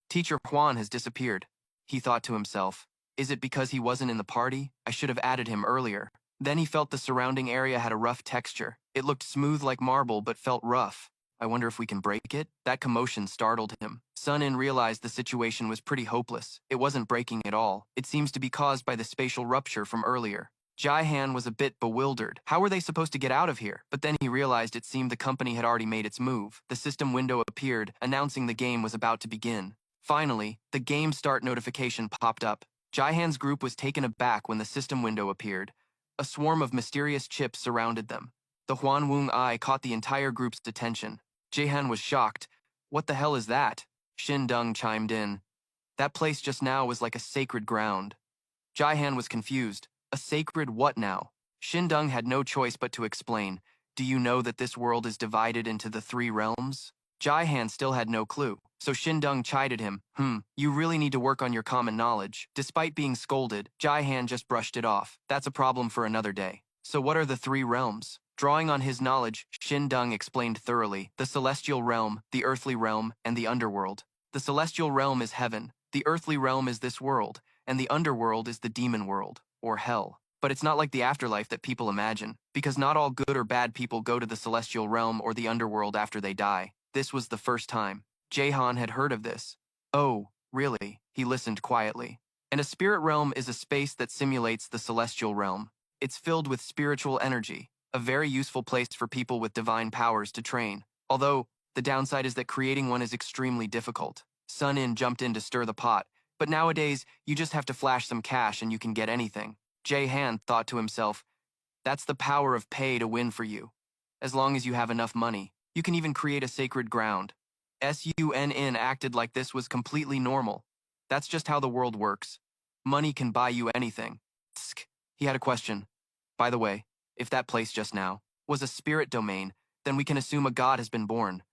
Teacher Huan has disappeared. He thought to himself. Is it because he wasn't in the party? I should have added him earlier. Then he felt the surrounding area had a rough texture. It looked smooth like marble but felt rough. I wonder if we can break it? That commotion startled him. Sun-In realized the situation was pretty hopeless. It wasn't breaking at all. It seems to be caused by the spatial rupture from earlier. Jai-Han was a bit bewildered. How were they supposed to get out of here? But then he realized it seemed the company had already made its move. The system window appeared, announcing the game was about to begin. Finally, the game start notification popped up. Jai-Han's group was taken aback when the system window appeared. A swarm of mysterious chips surrounded them. The Huanweng Eye caught the entire group's attention. Jai-Han was shocked. What the hell is that? Shin Dung chimed in. That place just now was like a sacred ground. Jai-Han was confused. A sacred what now? Shin Dung had no choice but to explain. Do you know that this world is divided into the 3 realms? Jai-Han still had no clue, so Shin Dung chided him. You really need to work on your common knowledge. Despite being scolded, Jai-Han just brushed it off. That's a problem for another day. So what are the 3 realms? Drawing on his knowledge, Shin Dung explained thoroughly. The celestial realm, the earthly realm, and the underworld. The celestial realm is heaven, the earthly realm is this world, and the underworld is the demon world, or hell. But it's not like the afterlife that people imagine, because not all good or bad people go to the celestial realm or the underworld after they die. This was the first time Jai-Han had heard of this. Oh, really? He listened quietly. And a spirit realm is a space that simulates the celestial realm. It's filled with spiritual energy, a very useful place for people with divine powers to train. Although, the downside is that creating one is extremely difficult. Sun-In jumped in to stir the pot, but nowadays, you just have to flash some cash and you can get anything. Jai-Han thought to himself, that's the power of pay to win for you. As long as you have enough money, you can even create a sacred ground. Sun-In acted like this was completely normal. That's just how the world works. Money can buy you anything. Tsk. He had a question. By the way, if that place just now was a spirit domain, then we can assume a god has been born.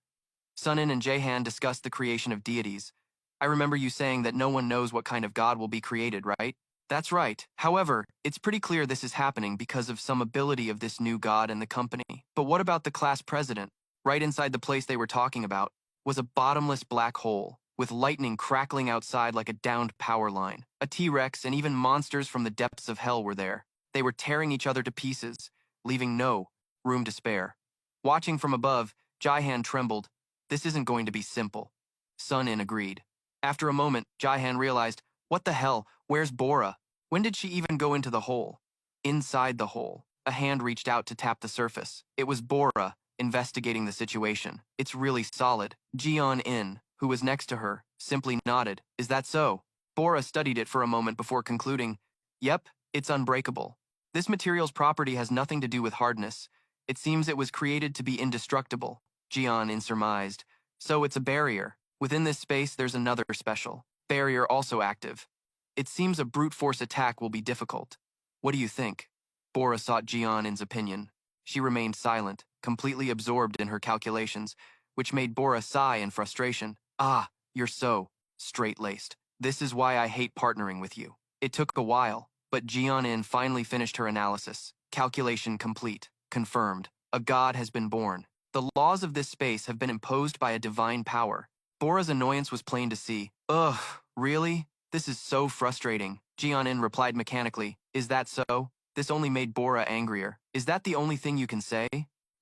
Sun-In and Jai-Han discussed the creation of deities. I remember you saying that no one knows what kind of god will be created, right? That's right. However, it's pretty clear this is happening because of some ability of this new god in the company. But what about the class president? Right inside the place they were talking about was a bottomless black hole, with lightning crackling outside like a downed power line. A T-Rex and even monsters from the depths of hell were there. They were tearing each other to pieces, leaving no room to spare. Watching from above, Jai-Han trembled. This isn't going to be simple. Sun-In agreed. After a moment, Jai-Han realized, what the hell, where's Bora? When did she even go into the hole? Inside the hole, a hand reached out to tap the surface. It was Bora, investigating the situation. It's really solid. Jian-In, who was next to her, simply nodded. Is that so? Bora studied it for a moment before concluding, yep, it's unbreakable. This material's property has nothing to do with hardness. It seems it was created to be indestructible, Jian-In surmised. So it's a barrier. Within this space, there's another special barrier also active. It seems a brute force attack will be difficult. What do you think? Bora sought Jian-In's opinion. She remained silent, completely absorbed in her calculations, which made Bora sigh in frustration. Ah, you're so straight-laced. This is why I hate partnering with you. It took a while, but Jian-In finally finished her analysis. Calculation complete. Confirmed. A god has been born. The laws of this space have been imposed by a divine power. Bora's annoyance was plain to see. Ugh, really? This is so frustrating. Jian-In replied mechanically. Is that so? This only made Bora angrier. Is that the only thing you can say?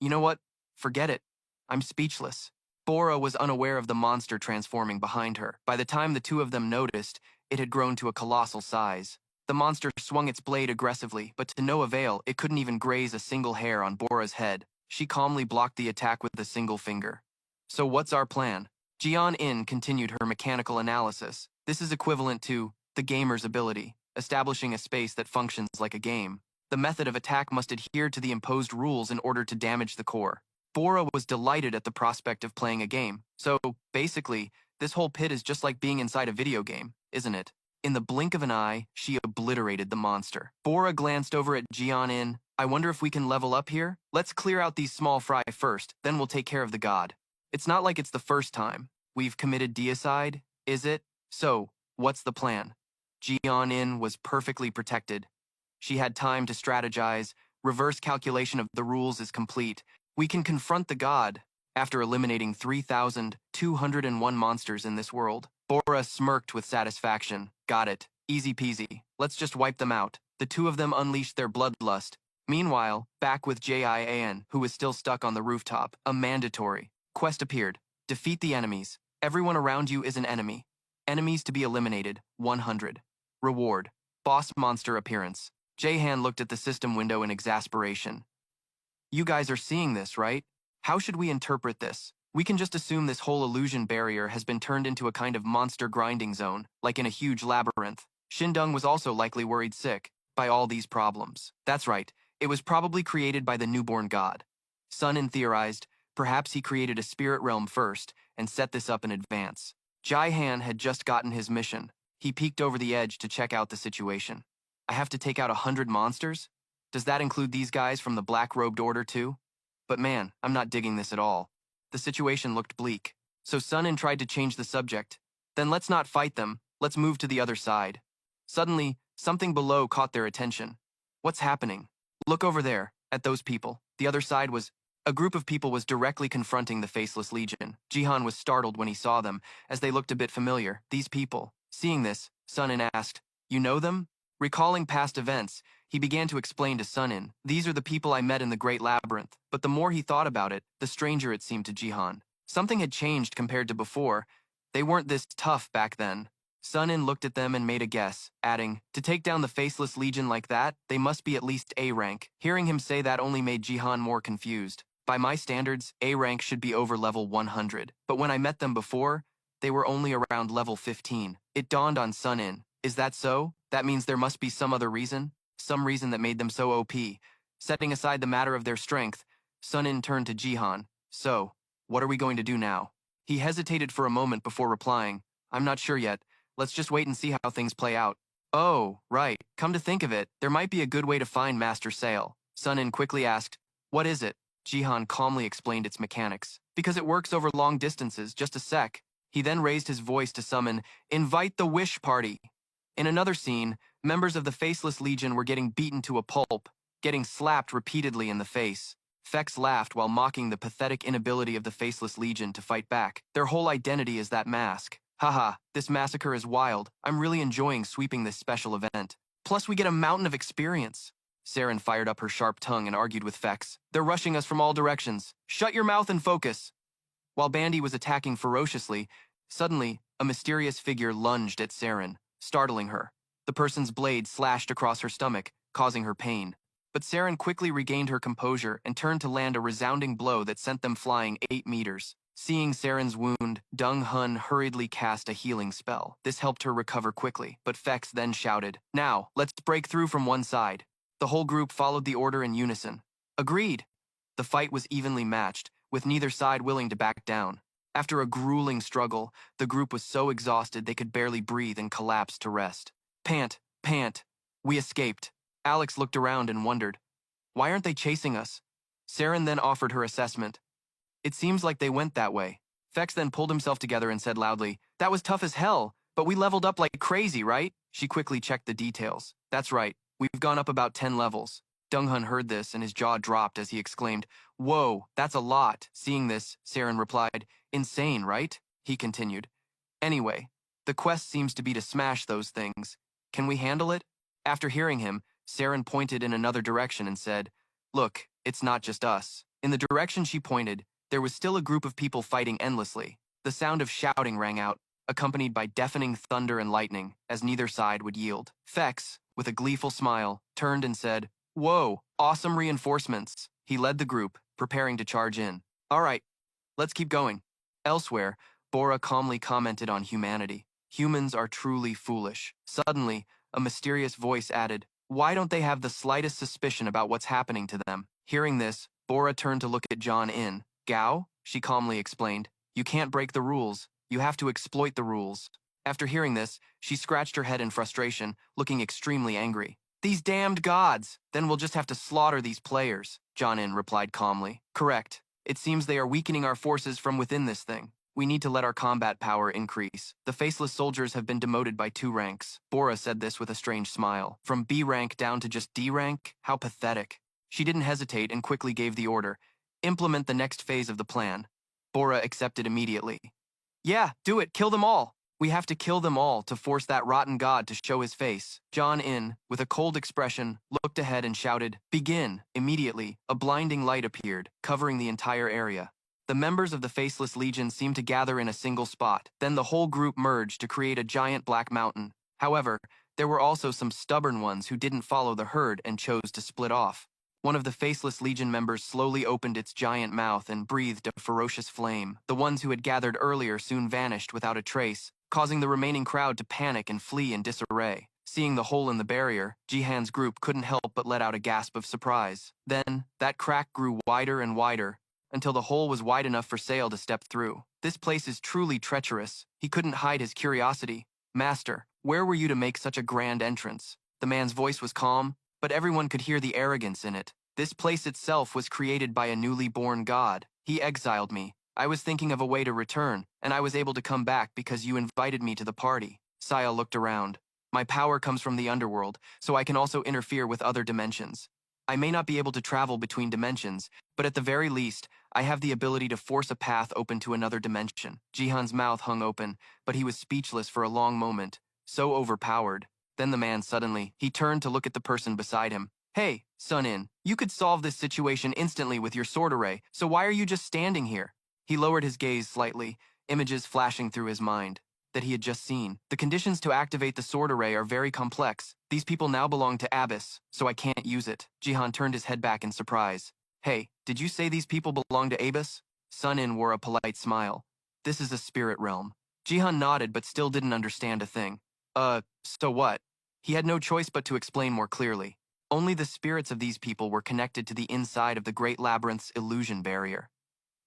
You know what? Forget it. I'm speechless. Bora was unaware of the monster transforming behind her. By the time the two of them noticed, it had grown to a colossal size. The monster swung its blade aggressively, but to no avail, it couldn't even graze a single hair on Bora's head. She calmly blocked the attack with a single finger. So what's our plan? Jian-In continued her mechanical analysis. This is equivalent to the gamer's ability, establishing a space that functions like a game. The method of attack must adhere to the imposed rules in order to damage the core. Bora was delighted at the prospect of playing a game. So, basically, this whole pit is just like being inside a video game, isn't it? In the blink of an eye, she obliterated the monster. Bora glanced over at Jian-In. I wonder if we can level up here? Let's clear out these small fry first, then we'll take care of the god. It's not like it's the first time we've committed deicide, is it? So, what's the plan? Jian-In was perfectly protected. She had time to strategize. Reverse calculation of the rules is complete. We can confront the god. After eliminating 3,201 monsters in this world, Bora smirked with satisfaction. Got it. Easy peasy. Let's just wipe them out. The two of them unleashed their bloodlust. Meanwhile, back with Jian, who was still stuck on the rooftop, a mandatory Quest appeared. Defeat the enemies. Everyone around you is an enemy. Enemies to be eliminated, 100. Reward. Boss monster appearance. Jahan looked at the system window in exasperation. You guys are seeing this, right? How should we interpret this? We can just assume this whole illusion barrier has been turned into a kind of monster grinding zone, like in a huge labyrinth. Shindung was also likely worried sick by all these problems. That's right, it was probably created by the newborn god. Sun-in theorized, perhaps he created a spirit realm first and set this up in advance. Jai-Han had just gotten his mission. He peeked over the edge to check out the situation. I have to take out 100 monsters? Does that include these guys from the Black-Robed Order too? But man, I'm not digging this at all. The situation looked bleak. So Sun-in tried to change the subject. Then let's not fight them, let's move to the other side. Suddenly, something below caught their attention. What's happening? Look over there, at those people. The other side was... A group of people was directly confronting the Faceless Legion. Jihan was startled when he saw them, as they looked a bit familiar. These people. Seeing this, Sun-in asked, "You know them?" Recalling past events, he began to explain to Sun-in, "These are the people I met in the Great Labyrinth." But the more he thought about it, the stranger it seemed to Jihan. Something had changed compared to before. They weren't this tough back then. Sun-in looked at them and made a guess, adding, "To take down the Faceless Legion like that, they must be at least A rank." Hearing him say that only made Jihan more confused. By my standards, A rank should be over level 100. But when I met them before, they were only around level 15. It dawned on Sun-in. Is that so? That means there must be some other reason? Some reason that made them so OP. Setting aside the matter of their strength, Sun-in turned to Jihan. "So, what are we going to do now?" He hesitated for a moment before replying, "I'm not sure yet. Let's just wait and see how things play out." "Oh, right. Come to think of it, there might be a good way to find Master Sail." Sun-in quickly asked, "What is it?" Jihan calmly explained its mechanics. "Because it works over long distances, just a sec." He then raised his voice to summon, "Invite the Wish Party." In another scene, members of the Faceless Legion were getting beaten to a pulp, getting slapped repeatedly in the face. Fex laughed while mocking the pathetic inability of the Faceless Legion to fight back. Their whole identity is that mask. Haha, this massacre is wild. I'm really enjoying sweeping this special event. Plus we get a mountain of experience. Saren fired up her sharp tongue and argued with Fex. "They're rushing us from all directions. Shut your mouth and focus." While Bandy was attacking ferociously, suddenly, a mysterious figure lunged at Saren, startling her. The person's blade slashed across her stomach, causing her pain. But Saren quickly regained her composure and turned to land a resounding blow that sent them flying 8 meters. Seeing Saren's wound, Dung Hun hurriedly cast a healing spell. This helped her recover quickly, but Fex then shouted, "Now, let's break through from one side." The whole group followed the order in unison. Agreed. The fight was evenly matched, with neither side willing to back down. After a grueling struggle, the group was so exhausted they could barely breathe and collapsed to rest. Pant, pant. We escaped. Alex looked around and wondered, why aren't they chasing us? Saren then offered her assessment. It seems like they went that way. Fex then pulled himself together and said loudly, "That was tough as hell, but we leveled up like crazy, right?" She quickly checked the details. "That's right. We've gone up about 10 levels. Dunghun heard this and his jaw dropped as he exclaimed, "Whoa, that's a lot." Seeing this, Saren replied, "Insane, right?" He continued, "Anyway, the quest seems to be to smash those things. Can we handle it?" After hearing him, Saren pointed in another direction and said, "Look, it's not just us." In the direction she pointed, there was still a group of people fighting endlessly. The sound of shouting rang out, accompanied by deafening thunder and lightning, as neither side would yield. Fex, with a gleeful smile, turned and said, "Whoa, awesome reinforcements." He led the group, preparing to charge in. "All right, let's keep going." Elsewhere, Bora calmly commented on humanity. "Humans are truly foolish." Suddenly, a mysterious voice added, "Why don't they have the slightest suspicion about what's happening to them?" Hearing this, Bora turned to look at John In. "Gao," she calmly explained, "you can't break the rules. You have to exploit the rules." After hearing this, she scratched her head in frustration, looking extremely angry. "These damned gods! Then we'll just have to slaughter these players," John In replied calmly. "Correct. It seems they are weakening our forces from within this thing. We need to let our combat power increase. The faceless soldiers have been demoted by 2 ranks. Bora said this with a strange smile. From B rank down to just D rank? How pathetic. She didn't hesitate and quickly gave the order. Implement the next phase of the plan. Bora accepted immediately. "Yeah, do it. Kill them all. We have to kill them all to force that rotten god to show his face." John In, with a cold expression, looked ahead and shouted, "Begin." Immediately, a blinding light appeared, covering the entire area. The members of the Faceless Legion seemed to gather in a single spot. Then the whole group merged to create a giant black mountain. However, there were also some stubborn ones who didn't follow the herd and chose to split off. One of the Faceless Legion members slowly opened its giant mouth and breathed a ferocious flame. The ones who had gathered earlier soon vanished without a trace, causing the remaining crowd to panic and flee in disarray. Seeing the hole in the barrier, Jihan's group couldn't help but let out a gasp of surprise. Then, that crack grew wider and wider, until the hole was wide enough for Sale to step through. This place is truly treacherous. He couldn't hide his curiosity. Master, where were you to make such a grand entrance? The man's voice was calm, but everyone could hear the arrogance in it. This place itself was created by a newly born god. He exiled me. I was thinking of a way to return, and I was able to come back because you invited me to the party. Saya looked around. My power comes from the underworld, so I can also interfere with other dimensions. I may not be able to travel between dimensions, but at the very least, I have the ability to force a path open to another dimension. Jihan's mouth hung open, but he was speechless for a long moment, so overpowered. Then the man suddenly, he turned to look at the person beside him. Hey, Sun-In, you could solve this situation instantly with your sword array, so why are you just standing here? He lowered his gaze slightly, images flashing through his mind that he had just seen. The conditions to activate the sword array are very complex. These people now belong to Abyss, so I can't use it. Jihan turned his head back in surprise. Hey, did you say these people belong to Abyss? Sun-In wore a polite smile. This is a spirit realm. Jihan nodded but still didn't understand a thing. So what? He had no choice but to explain more clearly. Only the spirits of these people were connected to the inside of the Great Labyrinth's illusion barrier.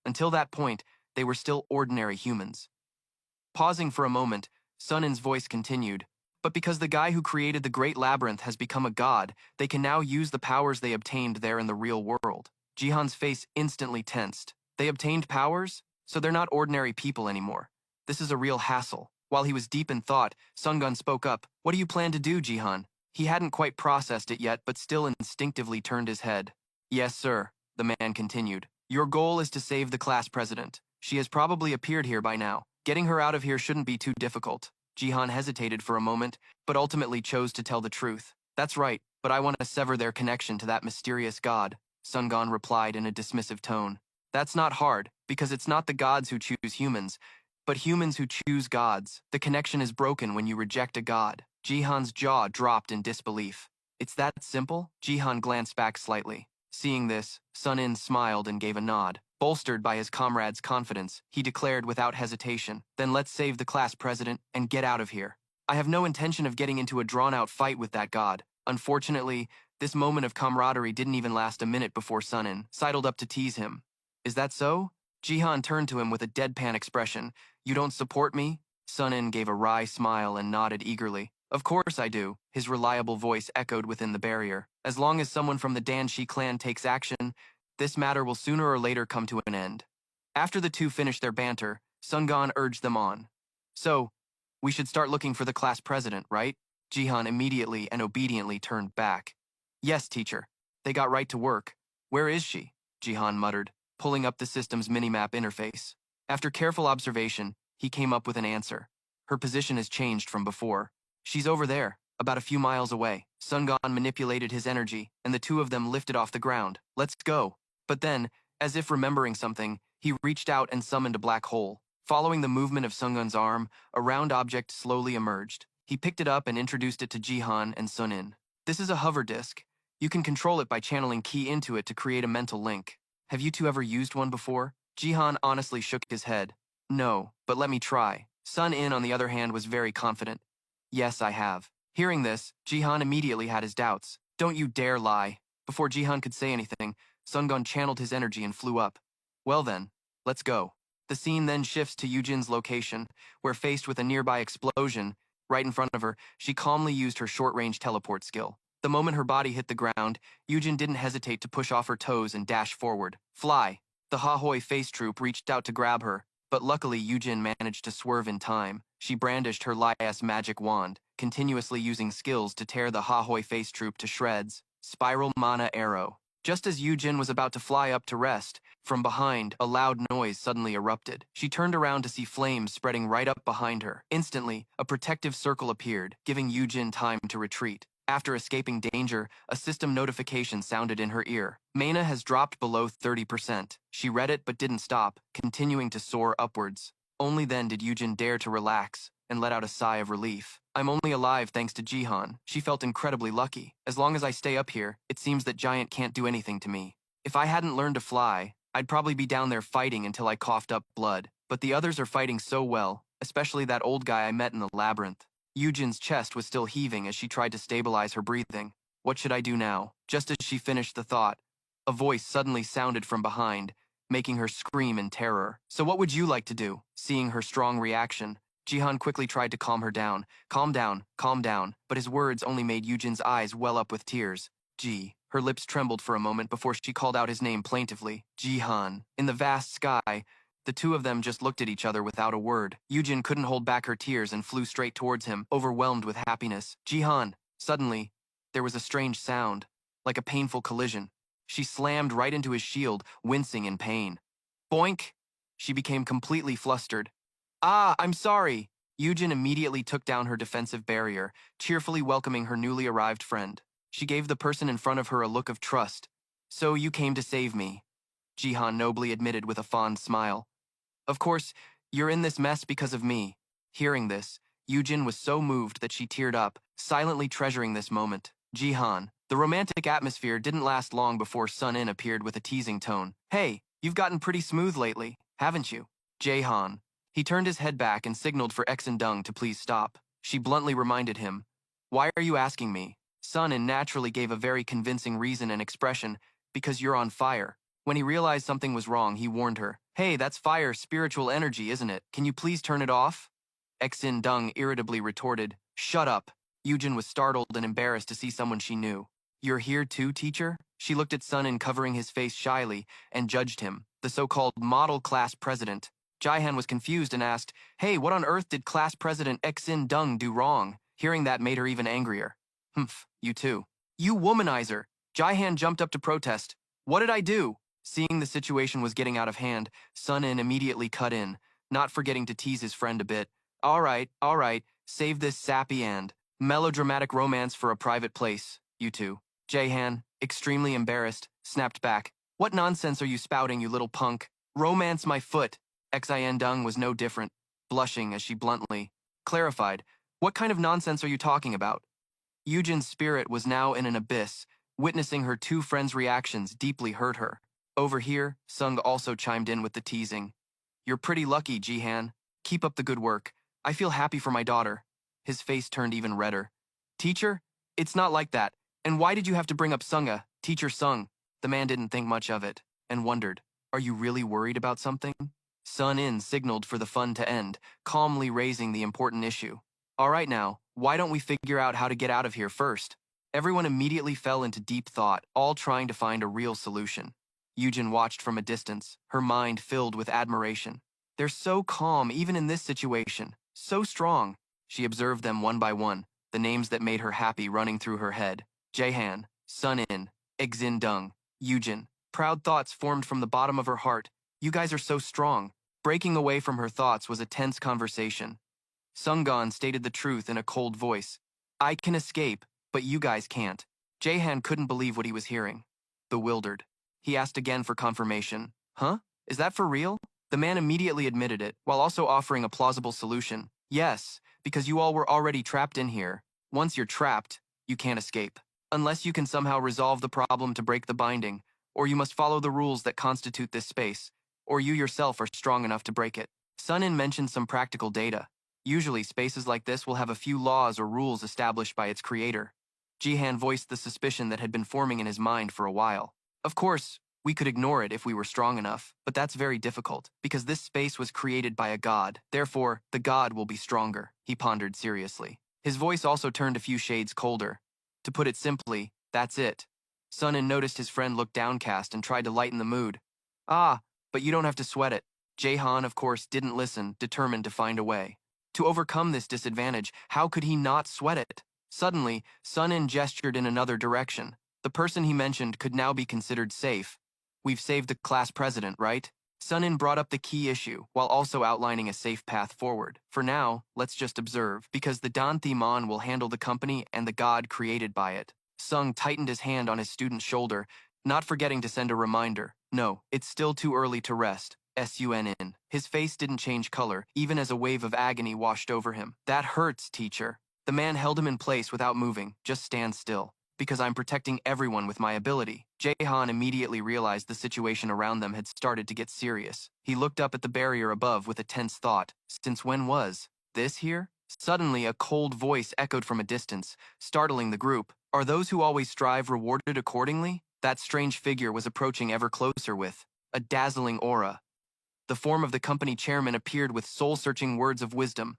Until that point, they were still ordinary humans. Pausing for a moment, Sun-In's voice continued. But because the guy who created the Great Labyrinth has become a god, they can now use the powers they obtained there in the real world. Jihan's face instantly tensed. They obtained powers? So they're not ordinary people anymore. This is a real hassle. While he was deep in thought, Sungun spoke up. What do you plan to do, Jihan? He hadn't quite processed it yet, but still instinctively turned his head. Yes, sir, the man continued. Your goal is to save the class president. She has probably appeared here by now. Getting her out of here shouldn't be too difficult. Jihan hesitated for a moment, but ultimately chose to tell the truth. That's right, but I want to sever their connection to that mysterious god, Sungon replied in a dismissive tone. That's not hard, because it's not the gods who choose humans, but humans who choose gods. The connection is broken when you reject a god. Jihan's jaw dropped in disbelief. It's that simple? Jihan glanced back slightly. Seeing this, Sun-In smiled and gave a nod. Bolstered by his comrade's confidence, he declared without hesitation, then let's save the class president and get out of here. I have no intention of getting into a drawn-out fight with that god. Unfortunately, this moment of camaraderie didn't even last a minute before Sun-In sidled up to tease him. Is that so? Jihan turned to him with a deadpan expression. You don't support me? Sun-In gave a wry smile and nodded eagerly. Of course I do, his reliable voice echoed within the barrier. As long as someone from the Danshi clan takes action, this matter will sooner or later come to an end. After the two finished their banter, Sungon urged them on. So, we should start looking for the class president, right? Jihan immediately and obediently turned back. Yes, teacher. They got right to work. Where is she? Jihan muttered, pulling up the system's minimap interface. After careful observation, he came up with an answer. Her position has changed from before. She's over there, about a few miles away. Sungon manipulated his energy, and the two of them lifted off the ground. Let's go. But then, as if remembering something, he reached out and summoned a black hole. Following the movement of Sungun's arm, a round object slowly emerged. He picked it up and introduced it to Jihan and Sun-In. This is a hover disk. You can control it by channeling ki into it to create a mental link. Have you two ever used one before? Jihan honestly shook his head. No, but let me try. Sun-In, on the other hand, was very confident. Yes, I have. Hearing this, Jihan immediately had his doubts. Don't you dare lie. Before Jihan could say anything, Sungun channeled his energy and flew up. Well then, let's go. The scene then shifts to Yujin's location, where faced with a nearby explosion, right in front of her, she calmly used her short-range teleport skill. The moment her body hit the ground, Yujin didn't hesitate to push off her toes and dash forward. Fly! The Hahoi face troop reached out to grab her, but luckily Yujin managed to swerve in time. She brandished her Lias magic wand, continuously using skills to tear the Hahoi face troop to shreds. Spiral mana arrow. Just as Yujin was about to fly up to rest, from behind, a loud noise suddenly erupted. She turned around to see flames spreading right up behind her. Instantly, a protective circle appeared, giving Yujin time to retreat. After escaping danger, a system notification sounded in her ear. Mana has dropped below 30%. She read it but didn't stop, continuing to soar upwards. Only then did Yujin dare to relax and let out a sigh of relief. I'm only alive thanks to Jihan. She felt incredibly lucky. As long as I stay up here, it seems that Giant can't do anything to me. If I hadn't learned to fly, I'd probably be down there fighting until I coughed up blood. But the others are fighting so well, especially that old guy I met in the labyrinth. Yujin's chest was still heaving as she tried to stabilize her breathing. What should I do now? Just as she finished the thought, a voice suddenly sounded from behind, making her scream in terror. So what would you like to do? Seeing her strong reaction, Jihan quickly tried to calm her down. Calm down, but his words only made Yujin's eyes well up with tears. Ji. Her lips trembled for a moment before she called out his name plaintively. Jihan. In the vast sky, the two of them just looked at each other without a word. Yujin couldn't hold back her tears and flew straight towards him, overwhelmed with happiness. Jihan. Suddenly, there was a strange sound, like a painful collision. She slammed right into his shield, wincing in pain. Boink! She became completely flustered. Ah, I'm sorry! Yujin immediately took down her defensive barrier, cheerfully welcoming her newly arrived friend. She gave the person in front of her a look of trust. So you came to save me, Jihan nobly admitted with a fond smile. Of course, you're in this mess because of me. Hearing this, Yujin was so moved that she teared up, silently treasuring this moment. Jihan. The romantic atmosphere didn't last long before Sun In appeared with a teasing tone. Hey, you've gotten pretty smooth lately, haven't you? Jaehan. He turned his head back and signaled for Exendung to please stop. She bluntly reminded him, Why are you asking me? Sun In naturally gave a very convincing reason and expression, because you're on fire. When he realized something was wrong, he warned her. Hey, that's fire, spiritual energy, isn't it? Can you please turn it off? Exendung irritably retorted, Shut up. Yujin was startled and embarrassed to see someone she knew. You're here too, teacher? She looked at Sun In covering his face shyly and judged him, the so-called model class president. Jihan was confused and asked, Hey, what on earth did class president Exendung do wrong? Hearing that made her even angrier. Humph, you too. You womanizer! Jihan jumped up to protest. What did I do? Seeing the situation was getting out of hand, Sun In immediately cut in, not forgetting to tease his friend a bit. All right, save this sappy and melodramatic romance for a private place, you two. Jaehan, extremely embarrassed, snapped back. What nonsense are you spouting, you little punk? Romance my foot. Exendung was no different, blushing as she bluntly clarified. What kind of nonsense are you talking about? Yujin's spirit was now in an abyss. Witnessing her two friends' reactions deeply hurt her. Over here, Sung also chimed in with the teasing. You're pretty lucky, Jihan. Keep up the good work. I feel happy for my daughter. His face turned even redder. Teacher? It's not like that. And why did you have to bring up Sunga, Teacher Sung? The man didn't think much of it, and wondered, Are you really worried about something? Sun In signaled for the fun to end, calmly raising the important issue. All right now, why don't we figure out how to get out of here first? Everyone immediately fell into deep thought, all trying to find a real solution. Yujin watched from a distance, her mind filled with admiration. They're so calm even in this situation, so strong. She observed them one by one, the names that made her happy running through her head. Jaehan, Sun In, Exendung, Yujin. Proud thoughts formed from the bottom of her heart. You guys are so strong. Breaking away from her thoughts was a tense conversation. Sungon stated the truth in a cold voice. I can escape, but you guys can't. Jaehan couldn't believe what he was hearing. Bewildered. He asked again for confirmation. Huh? Is that for real? The man immediately admitted it, while also offering a plausible solution. Yes, because you all were already trapped in here. Once you're trapped, you can't escape. Unless you can somehow resolve the problem to break the binding, or you must follow the rules that constitute this space, or you yourself are strong enough to break it. Sun In mentioned some practical data. Usually, spaces like this will have a few laws or rules established by its creator. Jihan voiced the suspicion that had been forming in his mind for a while. Of course, we could ignore it if we were strong enough, but that's very difficult, because this space was created by a god. Therefore, the god will be stronger, he pondered seriously. His voice also turned a few shades colder. To put it simply, that's it. Sun In noticed his friend looked downcast and tried to lighten the mood. Ah, but you don't have to sweat it. Jaehan, of course, didn't listen, determined to find a way. To overcome this disadvantage, how could he not sweat it? Suddenly, Sun In gestured in another direction. The person he mentioned could now be considered safe. We've saved the class president, right? Sunin brought up the key issue, while also outlining a safe path forward. For now, let's just observe, because the Danthi Mon will handle the company and the god created by it. Sung tightened his hand on his student's shoulder, not forgetting to send a reminder. No, it's still too early to rest. Sunn. His face didn't change color, even as a wave of agony washed over him. That hurts, teacher. The man held him in place without moving. Just stand still. Because I'm protecting everyone with my ability. Jaehan immediately realized the situation around them had started to get serious. He looked up at the barrier above with a tense thought. Since when was this here? Suddenly, a cold voice echoed from a distance, startling the group. Are those who always strive rewarded accordingly? That strange figure was approaching ever closer with a dazzling aura. The form of the company chairman appeared with soul-searching words of wisdom.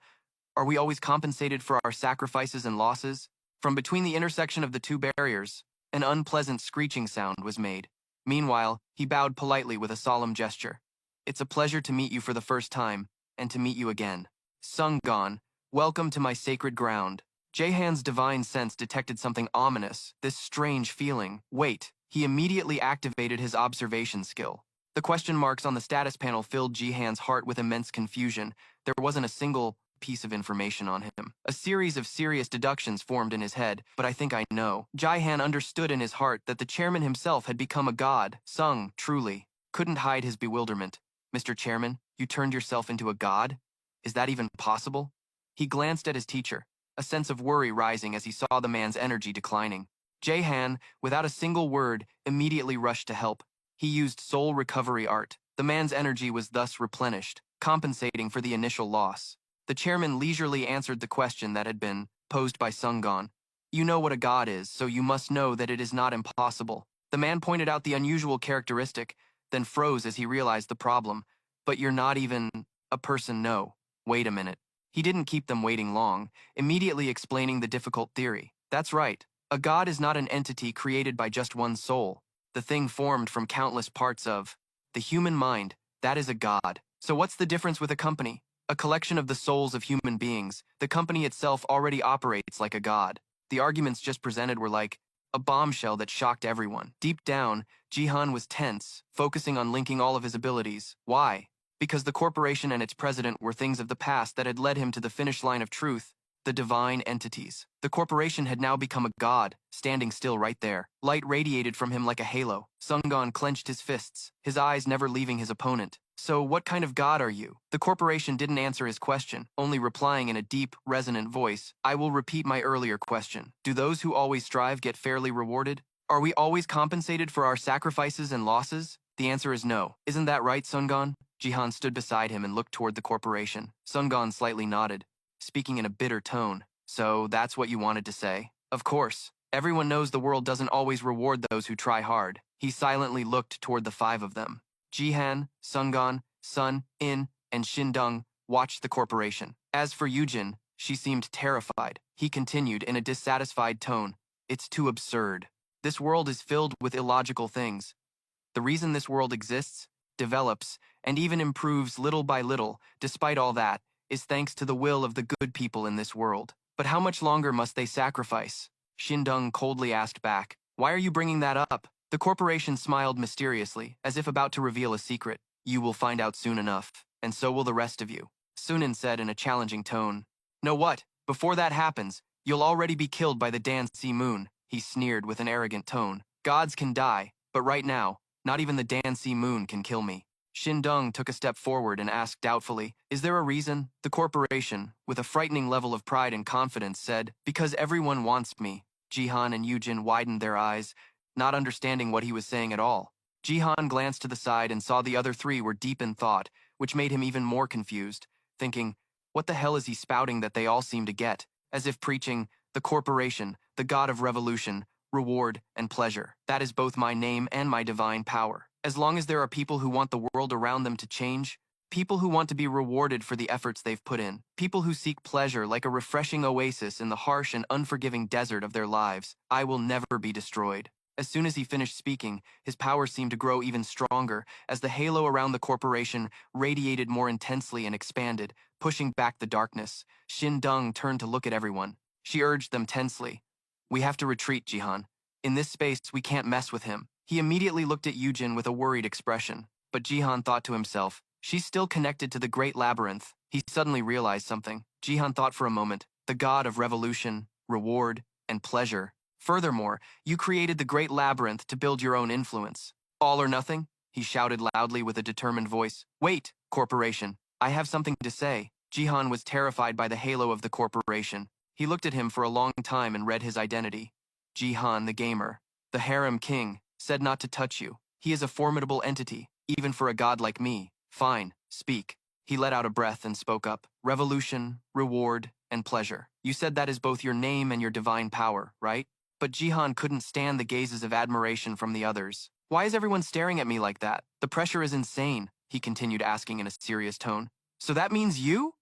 Are we always compensated for our sacrifices and losses? From between the intersection of the two barriers, an unpleasant screeching sound was made. Meanwhile, he bowed politely with a solemn gesture. It's a pleasure to meet you for the first time, and to meet you again. Sunggon, welcome to my sacred ground. Jaehan's divine sense detected something ominous, this strange feeling. Wait, he immediately activated his observation skill. The question marks on the status panel filled Jaehan's heart with immense confusion. There wasn't a single piece of information on him. A series of serious deductions formed in his head, but I think I know. Jaehan understood in his heart that the chairman himself had become a god. Sung, truly, couldn't hide his bewilderment. Mr. Chairman, you turned yourself into a god? Is that even possible? He glanced at his teacher, a sense of worry rising as he saw the man's energy declining. Jaehan, without a single word, immediately rushed to help. He used soul recovery art. The man's energy was thus replenished, compensating for the initial loss. The chairman leisurely answered the question that had been posed by Sunggon. You know what a god is, so you must know that it is not impossible. The man pointed out the unusual characteristic, then froze as he realized the problem. But you're not even a person, no. Wait a minute. He didn't keep them waiting long, immediately explaining the difficult theory. That's right. A god is not an entity created by just one soul. The thing formed from countless parts of the human mind, that is a god. So what's the difference with a company? A collection of the souls of human beings. The company itself already operates like a god. The arguments just presented were like a bombshell that shocked everyone. Deep down, Jihan was tense, focusing on linking all of his abilities. Why? Because the corporation and its president were things of the past that had led him to the finish line of truth, the divine entities. The corporation had now become a god, standing still right there. Light radiated from him like a halo. Sunggon clenched his fists, his eyes never leaving his opponent. So what kind of god are you? The corporation didn't answer his question, only replying in a deep, resonant voice. I will repeat my earlier question. Do those who always strive get fairly rewarded? Are we always compensated for our sacrifices and losses? The answer is no. Isn't that right, Sunggon? Jihan stood beside him and looked toward the corporation. Sunggon slightly nodded, speaking in a bitter tone. So that's what you wanted to say? Of course. Everyone knows the world doesn't always reward those who try hard. He silently looked toward the five of them. Jihan, Sunggon, Sun, In, and Shindung watched the corporation. As for Yujin, she seemed terrified. He continued in a dissatisfied tone. It's too absurd. This world is filled with illogical things. The reason this world exists, develops, and even improves little by little, despite all that, is thanks to the will of the good people in this world. But how much longer must they sacrifice? Shindung coldly asked back. Why are you bringing that up? The corporation smiled mysteriously, as if about to reveal a secret. You will find out soon enough, and so will the rest of you. Sunin said in a challenging tone. Know what? Before that happens, you'll already be killed by the Dansi Moon, he sneered with an arrogant tone. Gods can die, but right now, not even the Dansi Moon can kill me. Shindung took a step forward and asked doubtfully, is there a reason? The corporation, with a frightening level of pride and confidence, said, because everyone wants me. Jihan and Yujin widened their eyes, not understanding what he was saying at all. Jihan glanced to the side and saw the other three were deep in thought, which made him even more confused, thinking, what the hell is he spouting that they all seem to get? As if preaching, the corporation, the god of revolution, reward, and pleasure. That is both my name and my divine power. As long as there are people who want the world around them to change, people who want to be rewarded for the efforts they've put in, people who seek pleasure like a refreshing oasis in the harsh and unforgiving desert of their lives, I will never be destroyed. As soon as he finished speaking, his power seemed to grow even stronger as the halo around the corporation radiated more intensely and expanded, pushing back the darkness. Shindung turned to look at everyone. She urged them tensely. We have to retreat, Jihan. In this space, we can't mess with him. He immediately looked at Yujin with a worried expression. But Jihan thought to himself, she's still connected to the great labyrinth. He suddenly realized something. Jihan thought for a moment, the god of revolution, reward, and pleasure. Furthermore, you created the great labyrinth to build your own influence. All or nothing? He shouted loudly with a determined voice. Wait, corporation. I have something to say. Jihan was terrified by the halo of the corporation. He looked at him for a long time and read his identity. Jihan the gamer, the harem king, said not to touch you. He is a formidable entity, even for a god like me. Fine, speak. He let out a breath and spoke up. Revolution, reward, and pleasure. You said that is both your name and your divine power, right? But Jihan couldn't stand the gazes of admiration from the others. Why is everyone staring at me like that? The pressure is insane, he continued asking in a serious tone. So that means you?